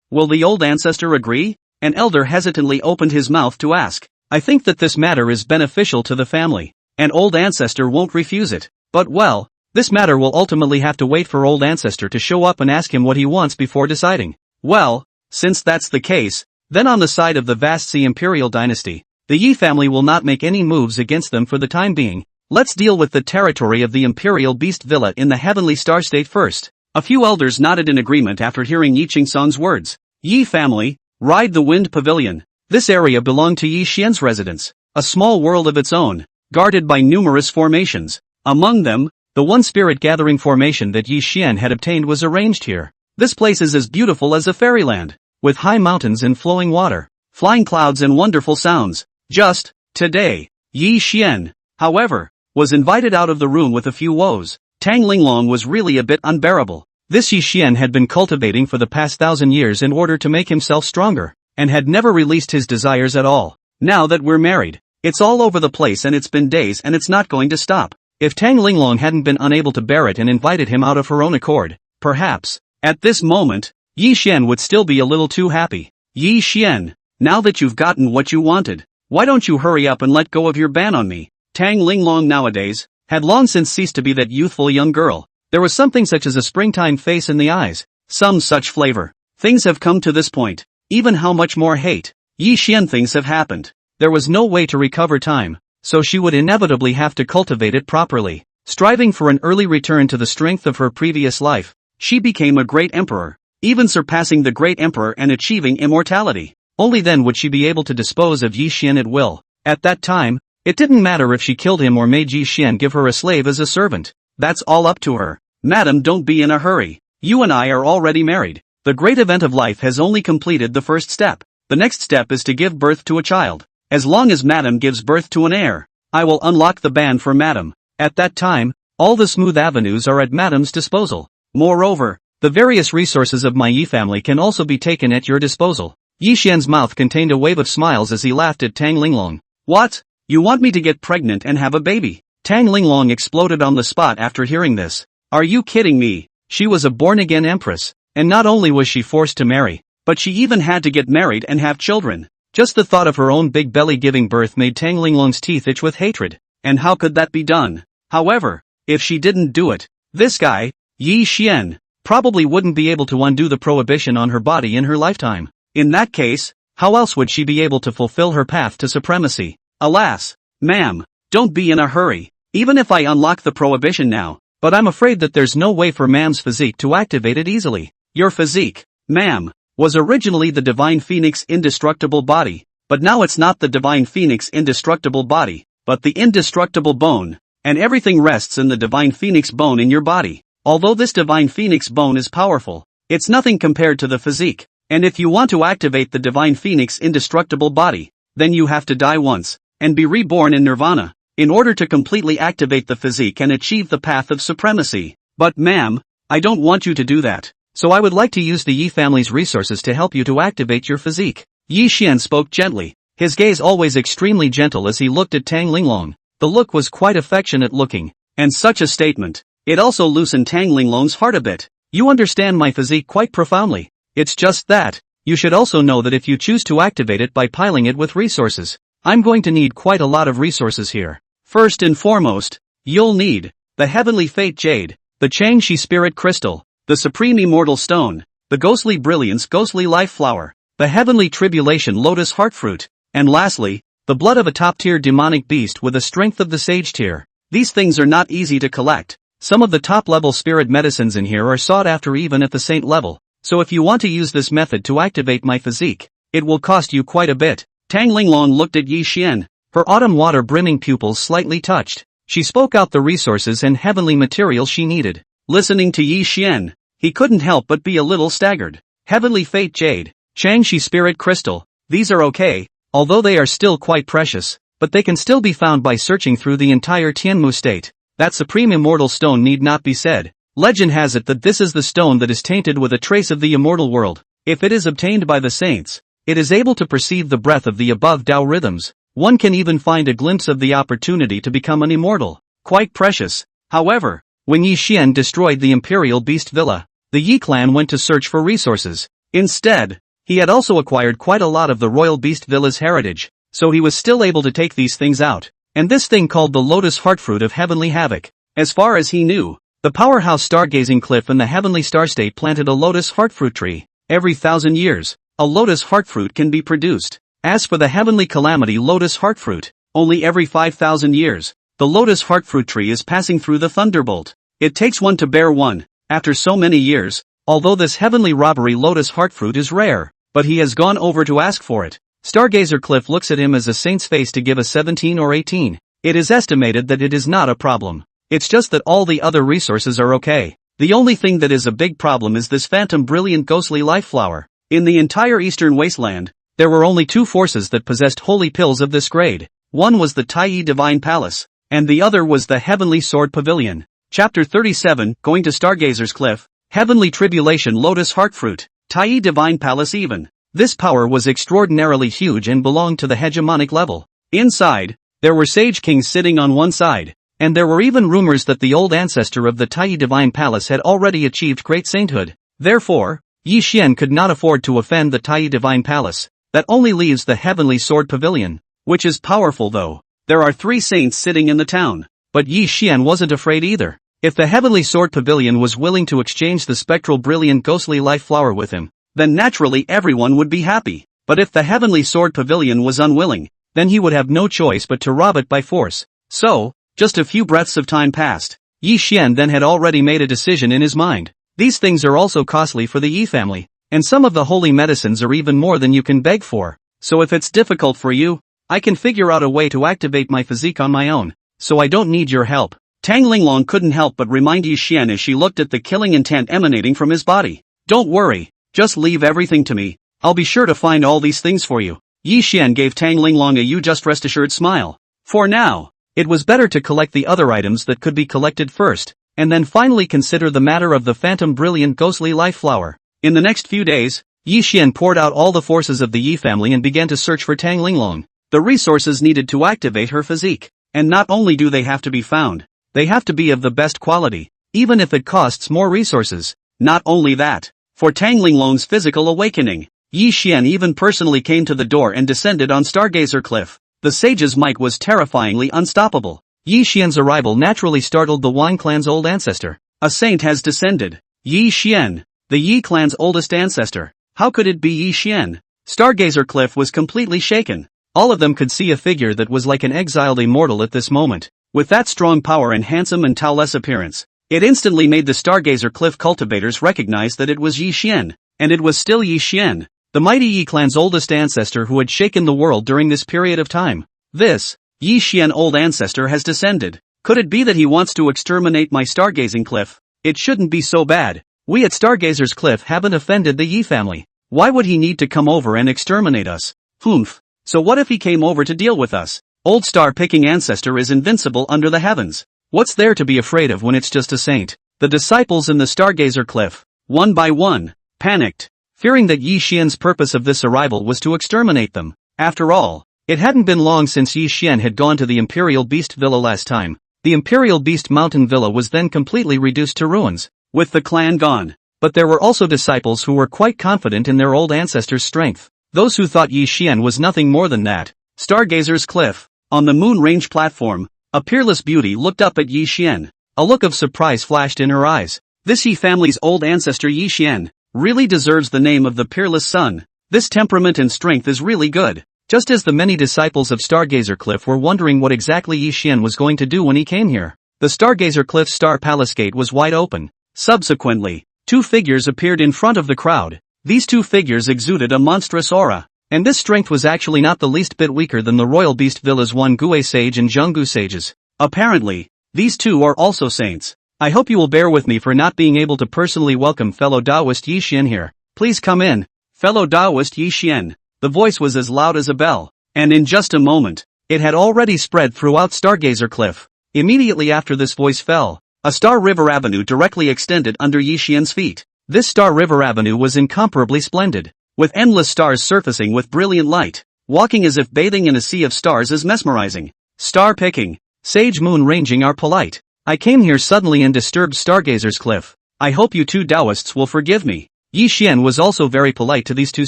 Will the old ancestor agree? An elder hesitantly opened his mouth to ask. I think that this matter is beneficial to the family. An old ancestor won't refuse it. But well, this matter will ultimately have to wait for old ancestor to show up and ask him what he wants before deciding. Well, since that's the case, then on the side of the vast sea Imperial dynasty, the Yi family will not make any moves against them for the time being. Let's deal with the territory of the Imperial Beast Villa in the Heavenly Star State first. A few elders nodded in agreement after hearing Yi Qingsong's words. Yi family, ride the Wind Pavilion. This area belonged to Yi Xian's residence, a small world of its own, guarded by numerous formations. Among them, the one spirit gathering formation that Yi Xian had obtained was arranged here. This place is as beautiful as a fairyland, with high mountains and flowing water, flying clouds and wonderful sounds. Just today, Yi Xian, however, was invited out of the room with a few woes. Tang Linglong was really a bit unbearable. This Yi Xian had been cultivating for the past 1,000 years in order to make himself stronger, and had never released his desires at all. Now that we're married, it's all over the place and it's been days and it's not going to stop. If Tang Linglong hadn't been unable to bear it and invited him out of her own accord, perhaps, at this moment, Yi Xian would still be a little too happy. Yi Xian, now that you've gotten what you wanted, why don't you hurry up and let go of your ban on me? Tang Linglong nowadays had long since ceased to be that youthful young girl. There was something such as a springtime face in the eyes, some such flavor. Things have come to this point. Even how much more hate. Yi Xian things have happened. There was no way to recover time, so she would inevitably have to cultivate it properly. Striving for an early return to the strength of her previous life, she became a great emperor, even surpassing the great emperor and achieving immortality. Only then would she be able to dispose of Yi Xian at will. At that time, it didn't matter if she killed him or made Yi Xian give her a slave as a servant. That's all up to her. Madam, don't be in a hurry. You and I are already married. The great event of life has only completed the first step. The next step is to give birth to a child. As long as Madam gives birth to an heir, I will unlock the ban for Madam. At that time, all the smooth avenues are at Madam's disposal. Moreover, the various resources of my Yi family can also be taken at your disposal. Yi Xian's mouth contained a wave of smiles as he laughed at Tang Linglong. What? You want me to get pregnant and have a baby? Tang Linglong exploded on the spot after hearing this. Are you kidding me? She was a born-again empress, and not only was she forced to marry, but she even had to get married and have children. Just the thought of her own big belly giving birth made Tang Linglong's teeth itch with hatred. And how could that be done? However, if she didn't do it, this guy, Yi Xian, probably wouldn't be able to undo the prohibition on her body in her lifetime. In that case, how else would she be able to fulfill her path to supremacy? Alas, ma'am, don't be in a hurry, even if I unlock the prohibition now, but I'm afraid that there's no way for ma'am's physique to activate it easily. Your physique, ma'am, was originally the Divine Phoenix indestructible body, but now it's not the Divine Phoenix indestructible body, but the indestructible bone, and everything rests in the Divine Phoenix bone in your body. Although this Divine Phoenix bone is powerful, it's nothing compared to the physique, and if you want to activate the Divine Phoenix indestructible body, then you have to die once, and be reborn in nirvana, in order to completely activate the physique and achieve the path of supremacy. But ma'am, I don't want you to do that, so I would like to use the Yi family's resources to help you to activate your physique. Yi Xian spoke gently, his gaze always extremely gentle as he looked at Tang Linglong. The look was quite affectionate looking, and such a statement, it also loosened Tang Linglong's heart a bit. You understand my physique quite profoundly. It's just that, you should also know that if you choose to activate it by piling it with resources, I'm going to need quite a lot of resources here. First and foremost, you'll need the Heavenly Fate Jade, the Changshi Spirit Crystal, the Supreme Immortal Stone, the Ghostly Brilliance Ghostly Life Flower, the Heavenly Tribulation Lotus Heart Fruit, And lastly, the blood of a top-tier demonic beast with the strength of the sage tier. These things are not easy to collect. Some of the top-level spirit medicines in here are sought after even at the saint level, so if you want to use this method to activate my physique, it will cost you quite a bit. Tang Linglong looked at Yi Xian, her autumn water-brimming pupils slightly touched. She spoke out the resources and heavenly materials she needed. Listening to Yi Xian, he couldn't help but be a little staggered. Heavenly Fate Jade, Changshi Spirit Crystal, these are okay, although they are still quite precious, but they can still be found by searching through the entire Tianmu state. That supreme immortal stone need not be said. Legend has it that this is the stone that is tainted with a trace of the immortal world. If it is obtained by the saints, it is able to perceive the breath of the above Tao rhythms. One can even find a glimpse of the opportunity to become an immortal. Quite precious. However, when Yi Xian destroyed the Imperial Beast Villa, the Yi clan went to search for resources. Instead, he had also acquired quite a lot of the Royal Beast Villa's heritage, so he was still able to take these things out. And this thing called the Lotus Heartfruit of Heavenly Havoc. As far as he knew, the powerhouse stargazing cliff in the Heavenly Star State planted a Lotus Heartfruit tree. Every 1,000 years, a Lotus Heartfruit can be produced. As for the Heavenly Calamity Lotus Heartfruit, only every 5,000 years, the Lotus Heartfruit tree is passing through the Thunderbolt. It takes one to bear one, after so many years, although this Heavenly Robbery Lotus Heartfruit is rare, but he has gone over to ask for it. Stargazer Cliff looks at him as a saint's face to give a 17 or 18. It is estimated that it is not a problem. It's just that all the other resources are okay. The only thing that is a big problem is this phantom brilliant ghostly life flower. In the entire eastern wasteland, there were only two forces that possessed holy pills of this grade. One was the Taiyi Divine Palace, and the other was the Heavenly Sword Pavilion. Chapter 37, Going to Stargazer's Cliff, Heavenly Tribulation Lotus Heartfruit, Taiyi Divine Palace even. This power was extraordinarily huge and belonged to the hegemonic level. Inside, there were sage kings sitting on one side, and there were even rumors that the old ancestor of the Taiyi Divine Palace had already achieved great sainthood. Therefore, Yi Xian could not afford to offend the Taiyi Divine Palace. That only leaves the Heavenly Sword Pavilion, which is powerful though. There are 3 saints sitting in the town, but Yi Xian wasn't afraid either. If the Heavenly Sword Pavilion was willing to exchange the spectral brilliant ghostly life flower with him, then naturally everyone would be happy. But if the Heavenly Sword Pavilion was unwilling, then he would have no choice but to rob it by force. So, just a few breaths of time passed. Yi Xian then had already made a decision in his mind. These things are also costly for the Yi family, and some of the holy medicines are even more than you can beg for. So if it's difficult for you, I can figure out a way to activate my physique on my own, so I don't need your help. Tang Linglong couldn't help but remind Yi Xian as she looked at the killing intent emanating from his body. Don't worry. Just leave everything to me. I'll be sure to find all these things for you. Yi Xian gave Tang Linglong a you just rest assured smile. For now, it was better to collect the other items that could be collected first, and then finally consider the matter of the phantom brilliant ghostly life flower. In the next few days, Yi Xian poured out all the forces of the Yi family and began to search for Tang Linglong, the resources needed to activate her physique. And not only do they have to be found, they have to be of the best quality, even if it costs more resources. Not only that, for Tang Linglong's physical awakening, Yi Xian even personally came to the door and descended on Stargazer Cliff. The sage's might was terrifyingly unstoppable. Yi Xian's arrival naturally startled the Wuyuan clan's old ancestor. A saint has descended. Yi Xian, the Yi clan's oldest ancestor. How could it be Yi Xian? Stargazer Cliff was completely shaken. All of them could see a figure that was like an exiled immortal at this moment. With that strong power and handsome and tailless appearance, it instantly made the Stargazer Cliff cultivators recognize that it was Yi Xian, and it was still Yi Xian, the mighty Yi clan's oldest ancestor who had shaken the world during this period of time. This, Yi Xian old ancestor has descended. Could it be that he wants to exterminate my Stargazing Cliff? It shouldn't be so bad. We at Stargazer's Cliff haven't offended the Yi family. Why would he need to come over and exterminate us? Humph. So what if he came over to deal with us? Old star-picking ancestor is invincible under the heavens. What's there to be afraid of when it's just a saint? The disciples in the Stargazer Cliff, one by one, panicked, fearing that Yi Xian's purpose of this arrival was to exterminate them. After all, it hadn't been long since Yi Xian had gone to the Imperial Beast Villa last time. The Imperial Beast Mountain Villa was then completely reduced to ruins, with the clan gone. But there were also disciples who were quite confident in their old ancestor's strength. Those who thought Yi Xian was nothing more than that. Stargazer's Cliff. On the Moon Range platform, a peerless beauty looked up at Yi Xian. A look of surprise flashed in her eyes. This Yi family's old ancestor Yi Xian really deserves the name of the peerless son. This temperament and strength is really good. Just as the many disciples of Stargazer Cliff were wondering what exactly Yi Xian was going to do when he came here, the Stargazer Cliff Star Palace gate was wide open. Subsequently, two figures appeared in front of the crowd. These two figures exuded a monstrous aura, and this strength was actually not the least bit weaker than the Royal Beast Villa's Wan Gue Sage and Zhenggu Sages. Apparently, these two are also saints. I hope you will bear with me for not being able to personally welcome fellow Taoist Yi Xian here. Please come in, fellow Taoist Yi Xian. The voice was as loud as a bell, and in just a moment, it had already spread throughout Stargazer Cliff. Immediately after this voice fell, a Star River Avenue directly extended under Yi Xian's feet. This Star River Avenue was incomparably splendid, with endless stars surfacing with brilliant light. Walking as if bathing in a sea of stars is mesmerizing. Star picking, Sage Moon ranging are polite. I came here suddenly and disturbed Stargazer's Cliff. I hope you two Taoists will forgive me. Yi Xian was also very polite to these two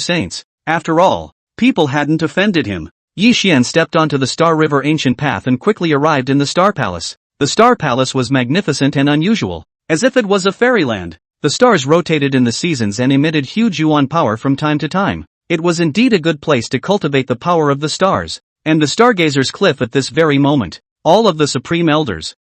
saints. After all, people hadn't offended him. Yi Xian stepped onto the Star River ancient path and quickly arrived in the Star Palace. The Star Palace was magnificent and unusual, as if it was a fairyland. The stars rotated in the seasons and emitted huge Yuan power from time to time. It was indeed a good place to cultivate the power of the stars. And the Stargazer's Cliff at this very moment, all of the supreme elders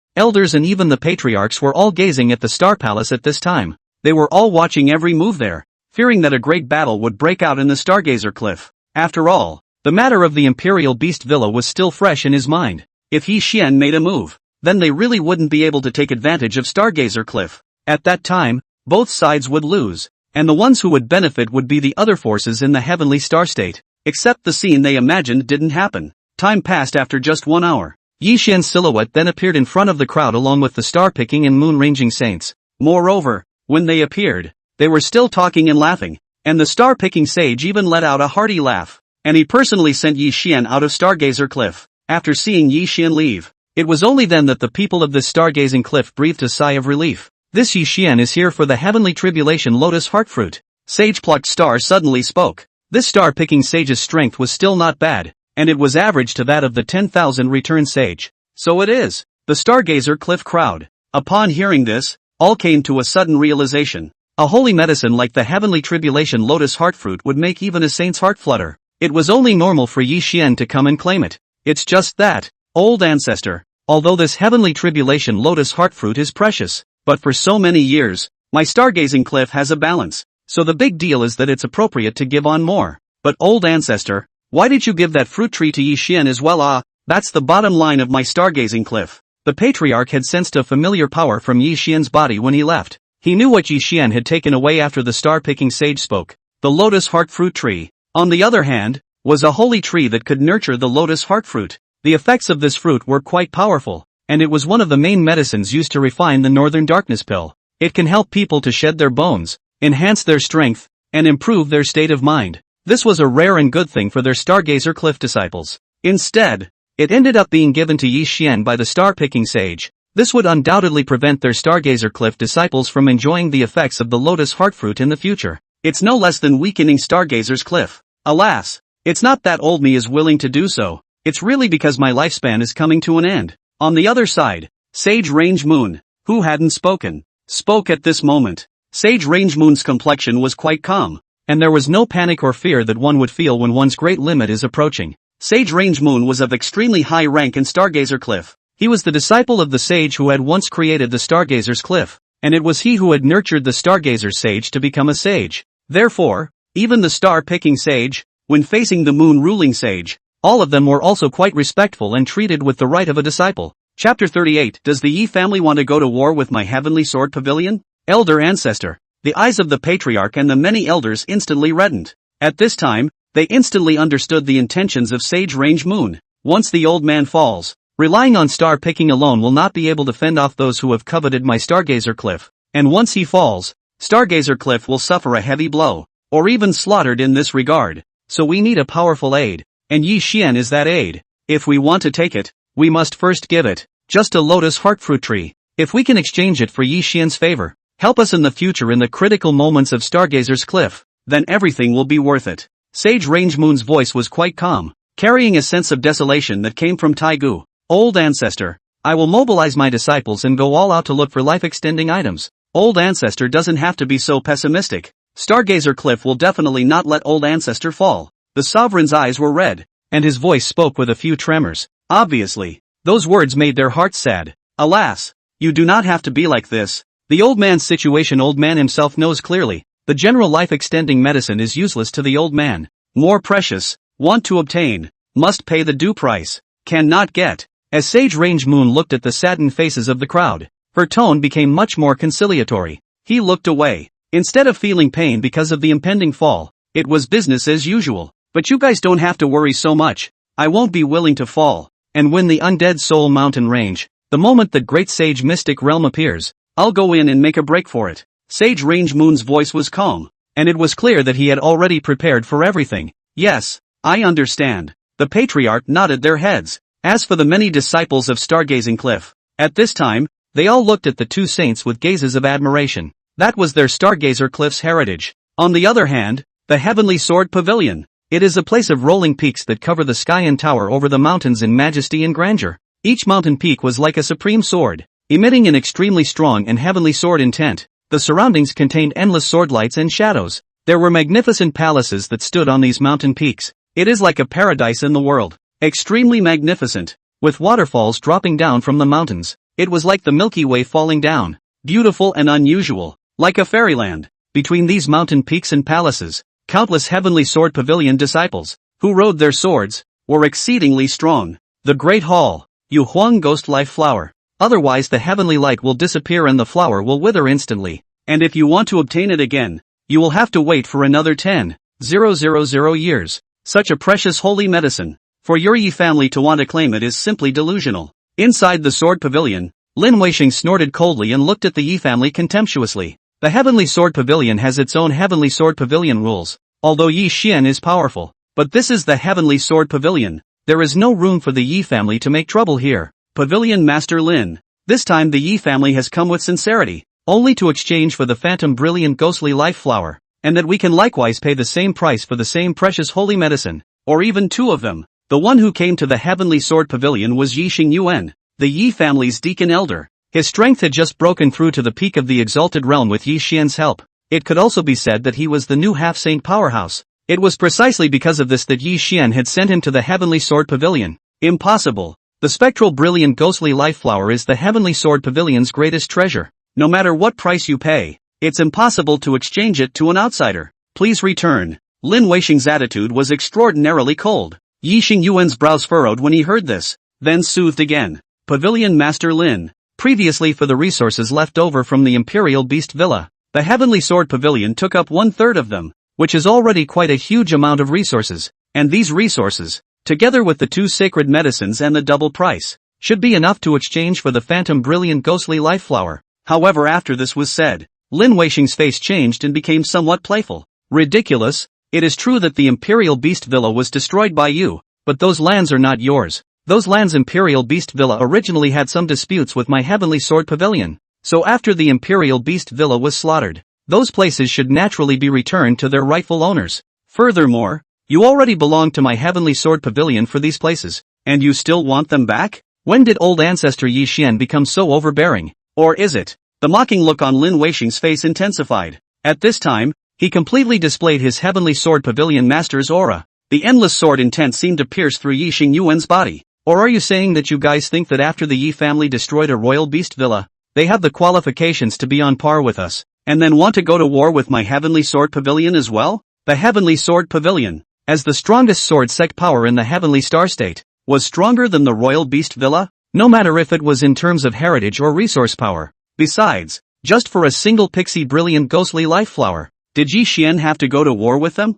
and even the patriarchs were all gazing at the Star Palace at this time. They were all watching every move there, fearing that a great battle would break out in the Stargazer Cliff. After all, the matter of the Imperial Beast Villa was still fresh in his mind. If Yi Xian made a move, then they really wouldn't be able to take advantage of Stargazer Cliff. At that time, both sides would lose, and the ones who would benefit would be the other forces in the heavenly star state. Except the scene they imagined didn't happen. Time passed after just 1 hour. Yi Xian's silhouette then appeared in front of the crowd along with the star-picking and moon-ranging saints. Moreover, when they appeared, they were still talking and laughing, and the star-picking sage even let out a hearty laugh. And he personally sent Yi Xian out of Stargazer Cliff. After seeing Yi Xian leave, it was only then that the people of this stargazing cliff breathed a sigh of relief. This Yi Xian is here for the heavenly tribulation lotus heart fruit. Sage-plucked Star suddenly spoke. This star-picking sage's strength was still not bad, and it was average to that of the 10,000 returned sage. So it is. The Stargazer Cliff crowd. Upon hearing this, all came to a sudden realization. A holy medicine like the heavenly tribulation lotus heart fruit would make even a saint's heart flutter. It was only normal for Yi Xian to come and claim it. It's just that, old ancestor, although this heavenly tribulation lotus heart fruit is precious, but for so many years, my stargazing cliff has a balance, so the big deal is that it's appropriate to give on more. But old ancestor, why did you give that fruit tree to Yi Xian as well? That's the bottom line of my stargazing cliff. The patriarch had sensed a familiar power from Yi Xian's body when he left. He knew what Yi Xian had taken away after the star-picking sage spoke. The lotus heart fruit tree, on the other hand, was a holy tree that could nurture the lotus heart fruit. The effects of this fruit were quite powerful, and it was one of the main medicines used to refine the Northern Darkness pill. It can help people to shed their bones, enhance their strength, and improve their state of mind. This was a rare and good thing for their Stargazer Cliff disciples. Instead, it ended up being given to Yi Xian by the star-picking sage. This would undoubtedly prevent their Stargazer Cliff disciples from enjoying the effects of the lotus heart fruit in the future. It's no less than weakening Stargazer's Cliff. Alas, it's not that old me is willing to do so. It's really because my lifespan is coming to an end. On the other side, Sage Range Moon, who hadn't spoken, spoke at this moment. Sage Range Moon's complexion was quite calm, and there was no panic or fear that one would feel when one's great limit is approaching. Sage Range Moon was of extremely high rank in Stargazer Cliff. He was the disciple of the sage who had once created the Stargazer's Cliff, and it was he who had nurtured the Stargazer sage to become a sage. Therefore, even the star-picking sage, when facing the moon-ruling sage, all of them were also quite respectful and treated with the right of a disciple. Chapter 38. Does the Yi family want to go to war with my heavenly sword pavilion? Elder ancestor. The eyes of the patriarch and the many elders instantly reddened. At this time, they instantly understood the intentions of Sage Range Moon. Once the old man falls, relying on star picking alone will not be able to fend off those who have coveted my Stargazer Cliff. And once he falls, Stargazer Cliff will suffer a heavy blow, or even slaughtered in this regard. So we need a powerful aid, and Yi Xian is that aid. If we want to take it, we must first give it, just a lotus heart fruit tree. If we can exchange it for Yi Xian's favor, help us in the future in the critical moments of Stargazer's Cliff, then everything will be worth it. Sage Range Moon's voice was quite calm, carrying a sense of desolation that came from Taigu. Old ancestor, I will mobilize my disciples and go all out to look for life-extending items. Old ancestor doesn't have to be so pessimistic. Stargazer Cliff will definitely not let old ancestor fall. The sovereign's eyes were red. and his voice spoke with a few tremors. Obviously, those words made their hearts sad. Alas, you do not have to be like this. The old man's situation. Old man himself knows clearly. The general life-extending medicine is useless to the old man. More precious, want to obtain, must pay the due price, cannot get. As Sage Range Moon looked at the saddened faces of the crowd, her tone became much more conciliatory. He looked away. Instead of feeling pain because of the impending fall, it was business as usual. But you guys don't have to worry so much. I won't be willing to fall and win the Undead Soul Mountain range. The moment that Great Sage Mystic Realm appears, I'll go in and make a break for it. Sage Range Moon's voice was calm, and it was clear that he had already prepared for everything. Yes, I understand. The patriarch nodded their heads. As for the many disciples of Stargazing Cliff, at this time, they all looked at the two saints with gazes of admiration. That was their Stargazer Cliff's heritage. On the other hand, the Heavenly Sword Pavilion. It is a place of rolling peaks that cover the sky and tower over the mountains in majesty and grandeur. Each mountain peak was like a supreme sword, emitting an extremely strong and heavenly sword intent. The surroundings contained endless sword lights and shadows. There were magnificent palaces that stood on these mountain peaks. It is like a paradise in the world. Extremely magnificent, with waterfalls dropping down from the mountains. It was like the Milky Way falling down. Beautiful and unusual, like a fairyland. Between these mountain peaks and palaces, countless Heavenly Sword Pavilion disciples, who rode their swords, were exceedingly strong. The Great Hall, Yu Huang Ghost Life Flower. Otherwise the heavenly light will disappear and the flower will wither instantly. And if you want to obtain it again, you will have to wait for another 10,000 years. Such a precious holy medicine. For your Yi family to want to claim it is simply delusional. Inside the Sword Pavilion, Lin Weisheng snorted coldly and looked at the Yi family contemptuously. The Heavenly Sword Pavilion has its own Heavenly Sword Pavilion rules, although Yi Xian is powerful. But this is the Heavenly Sword Pavilion. There is no room for the Yi family to make trouble here. Pavilion Master Lin. This time the Yi family has come with sincerity, only to exchange for the Phantom Brilliant Ghostly Life Flower, and that we can likewise pay the same price for the same precious holy medicine, or even two of them. The one who came to the Heavenly Sword Pavilion was Yi Xingyuan, the Yi family's deacon elder. His strength had just broken through to the peak of the exalted realm with Yi Xian's help. It could also be said that he was the new half-saint powerhouse. It was precisely because of this that Yi Xian had sent him to the Heavenly Sword Pavilion. Impossible. The spectral brilliant ghostly life flower is the Heavenly Sword Pavilion's greatest treasure. No matter what price you pay, it's impossible to exchange it to an outsider. Please return. Lin Weisheng's attitude was extraordinarily cold. Yi Xingyuan's brows furrowed when he heard this, then soothed again. Pavilion Master Lin. Previously for the resources left over from the Imperial Beast Villa, the Heavenly Sword Pavilion took up 1/3 of them, which is already quite a huge amount of resources, and these resources, together with the two sacred medicines and the double price, should be enough to exchange for the Phantom Brilliant Ghostly Life Flower. However, after this was said, Lin Weisheng's face changed and became somewhat playful. Ridiculous. It is true that the Imperial Beast Villa was destroyed by you, but those lands are not yours. Those lands Imperial Beast Villa originally had some disputes with my Heavenly Sword Pavilion. So after the Imperial Beast Villa was slaughtered, those places should naturally be returned to their rightful owners. Furthermore, you already belong to my Heavenly Sword Pavilion for these places, and you still want them back? When did old ancestor Yi Xian become so overbearing? Or is it? The mocking look on Lin Weisheng's face intensified. At this time, he completely displayed his Heavenly Sword Pavilion master's aura. The endless sword intent seemed to pierce through Yi Xingyuan's body. Or are you saying that you guys think that after the Yi family destroyed a royal beast villa, they have the qualifications to be on par with us, and then want to go to war with my Heavenly Sword Pavilion as well? The Heavenly Sword Pavilion, as the strongest sword sect power in the Heavenly Star State, was stronger than the royal beast villa, no matter if it was in terms of heritage or resource power. Besides, just for a single pixie brilliant ghostly life flower, did Yi Xian have to go to war with them?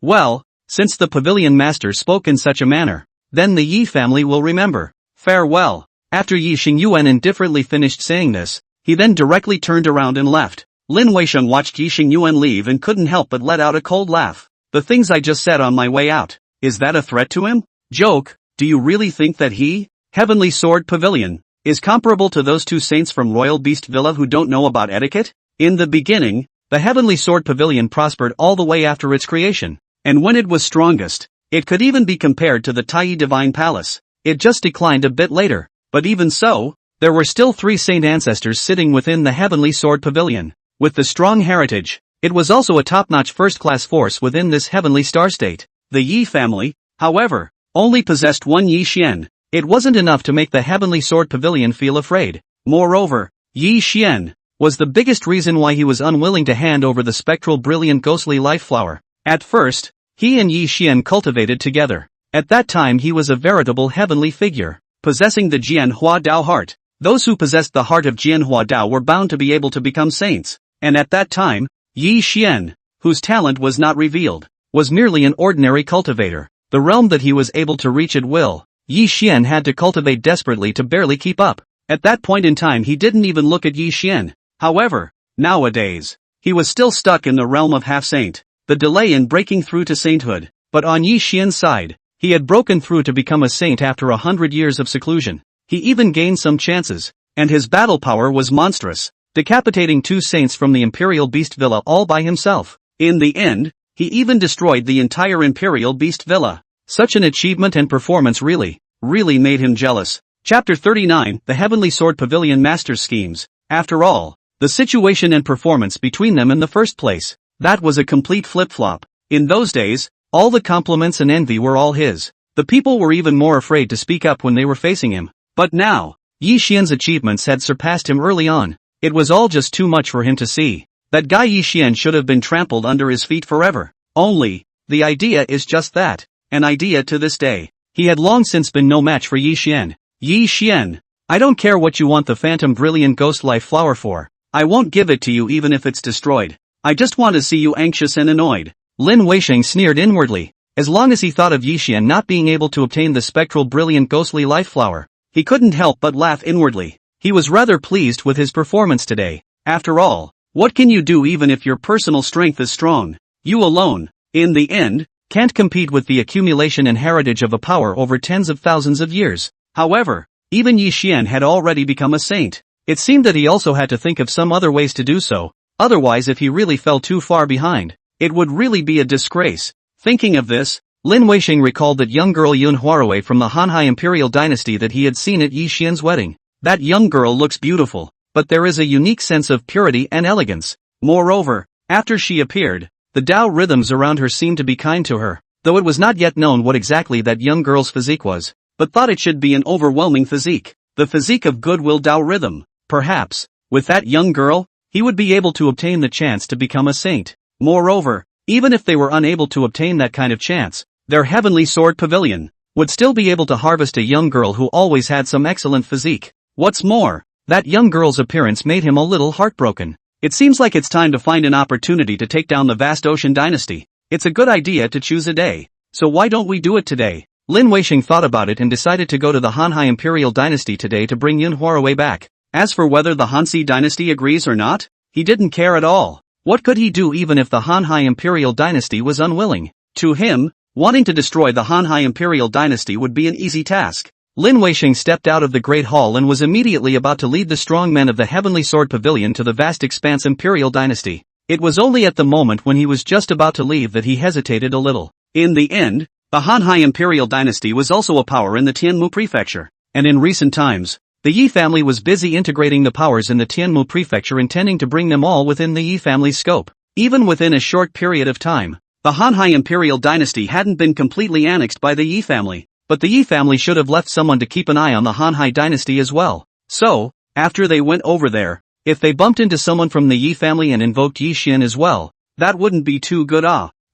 Well, since the Pavilion Master spoke in such a manner, then the Yi family will remember. Farewell. After Yi Xingyuan indifferently finished saying this, he then directly turned around and left. Lin Weisheng watched Yi Xingyuan leave and couldn't help but let out a cold laugh. The things I just said on my way out, is that a threat to him? Joke, do you really think that he, Heavenly Sword Pavilion, is comparable to those two saints from Royal Beast Villa who don't know about etiquette? In the beginning, the Heavenly Sword Pavilion prospered all the way after its creation, and when it was strongest, it could even be compared to the Tai Divine Palace. It just declined a bit later, but even so, there were still 3 saint ancestors sitting within the Heavenly Sword Pavilion. With the strong heritage, it was also a top-notch first-class force within this Heavenly Star State. The Yi family, however, only possessed one Yi Xian. It wasn't enough to make the Heavenly Sword Pavilion feel afraid. Moreover, Yi Xian was the biggest reason why he was unwilling to hand over the spectral brilliant ghostly life flower. At first, he and Yi Xian cultivated together. At that time he was a veritable heavenly figure, possessing the Jianhua Dao heart. Those who possessed the heart of Jianhua Dao were bound to be able to become saints, and at that time, Yi Xian, whose talent was not revealed, was merely an ordinary cultivator. The realm that he was able to reach at will, Yi Xian had to cultivate desperately to barely keep up. At that point in time he didn't even look at Yi Xian. However, nowadays, he was still stuck in the realm of half-saint, the delay in breaking through to sainthood. But on Yi Xian's side, he had broken through to become a saint after 100 years of seclusion. He even gained some chances, and his battle power was monstrous, decapitating 2 saints from the Imperial Beast Villa all by himself. In the end, he even destroyed the entire Imperial Beast Villa. Such an achievement and performance really made him jealous. Chapter 39, The Heavenly Sword Pavilion Master's Schemes. After all, the situation and performance between them in the first place, that was a complete flip-flop. In those days, all the compliments and envy were all his. The people were even more afraid to speak up when they were facing him. But now, Yi Xian's achievements had surpassed him early on. It was all just too much for him to see. That guy Yi Xian should have been trampled under his feet forever. Only, the idea is just that, an idea to this day. He had long since been no match for Yi Xian. Yi Xian, I don't care what you want the phantom brilliant ghost life flower for. I won't give it to you even if it's destroyed. I just want to see you anxious and annoyed. Lin Weisheng sneered inwardly. As long as he thought of Yi Xian not being able to obtain the spectral brilliant ghostly life flower, he couldn't help but laugh inwardly. He was rather pleased with his performance today. After all, what can you do even if your personal strength is strong? You alone, in the end, can't compete with the accumulation and heritage of a power over tens of thousands of years. However, even Yi Xian had already become a saint. It seemed that he also had to think of some other ways to do so. Otherwise, if he really fell too far behind, it would really be a disgrace. Thinking of this, Lin Weisheng recalled that young girl Yun Huarui from the Hanhai Imperial dynasty that he had seen at Yi Xian's wedding. That young girl looks beautiful, but there is a unique sense of purity and elegance. Moreover, after she appeared, the Tao rhythms around her seemed to be kind to her, though it was not yet known what exactly that young girl's physique was, but thought it should be an overwhelming physique, the physique of goodwill Tao rhythm. Perhaps, with that young girl, he would be able to obtain the chance to become a saint. Moreover, even if they were unable to obtain that kind of chance, their Heavenly Sword Pavilion would still be able to harvest a young girl who always had some excellent physique. What's more, that young girl's appearance made him a little heartbroken. It seems like it's time to find an opportunity to take down the vast ocean dynasty. It's a good idea to choose a day. So why don't we do it today? Lin Weisheng thought about it and decided to go to the Hanhai Imperial dynasty today to bring Yun Huarui back. As for whether the Hanxi dynasty agrees or not, he didn't care at all. What could he do even if the Hanhai Imperial dynasty was unwilling? To him, wanting to destroy the Hanhai Imperial dynasty would be an easy task. Lin Weisheng stepped out of the Great Hall and was immediately about to lead the strong men of the Heavenly Sword Pavilion to the vast expanse Imperial dynasty. It was only at the moment when he was just about to leave that he hesitated a little. In the end, the Hanhai Imperial dynasty was also a power in the Tianmu prefecture, and in recent times, the Yi family was busy integrating the powers in the Tianmu prefecture, intending to bring them all within the Yi family's scope. Even within a short period of time, the Hanhai Imperial dynasty hadn't been completely annexed by the Yi family, but the Yi family should have left someone to keep an eye on the Hanhai dynasty as well. So, after they went over there, if they bumped into someone from the Yi family and invoked Yi Xian as well, that wouldn't be too good.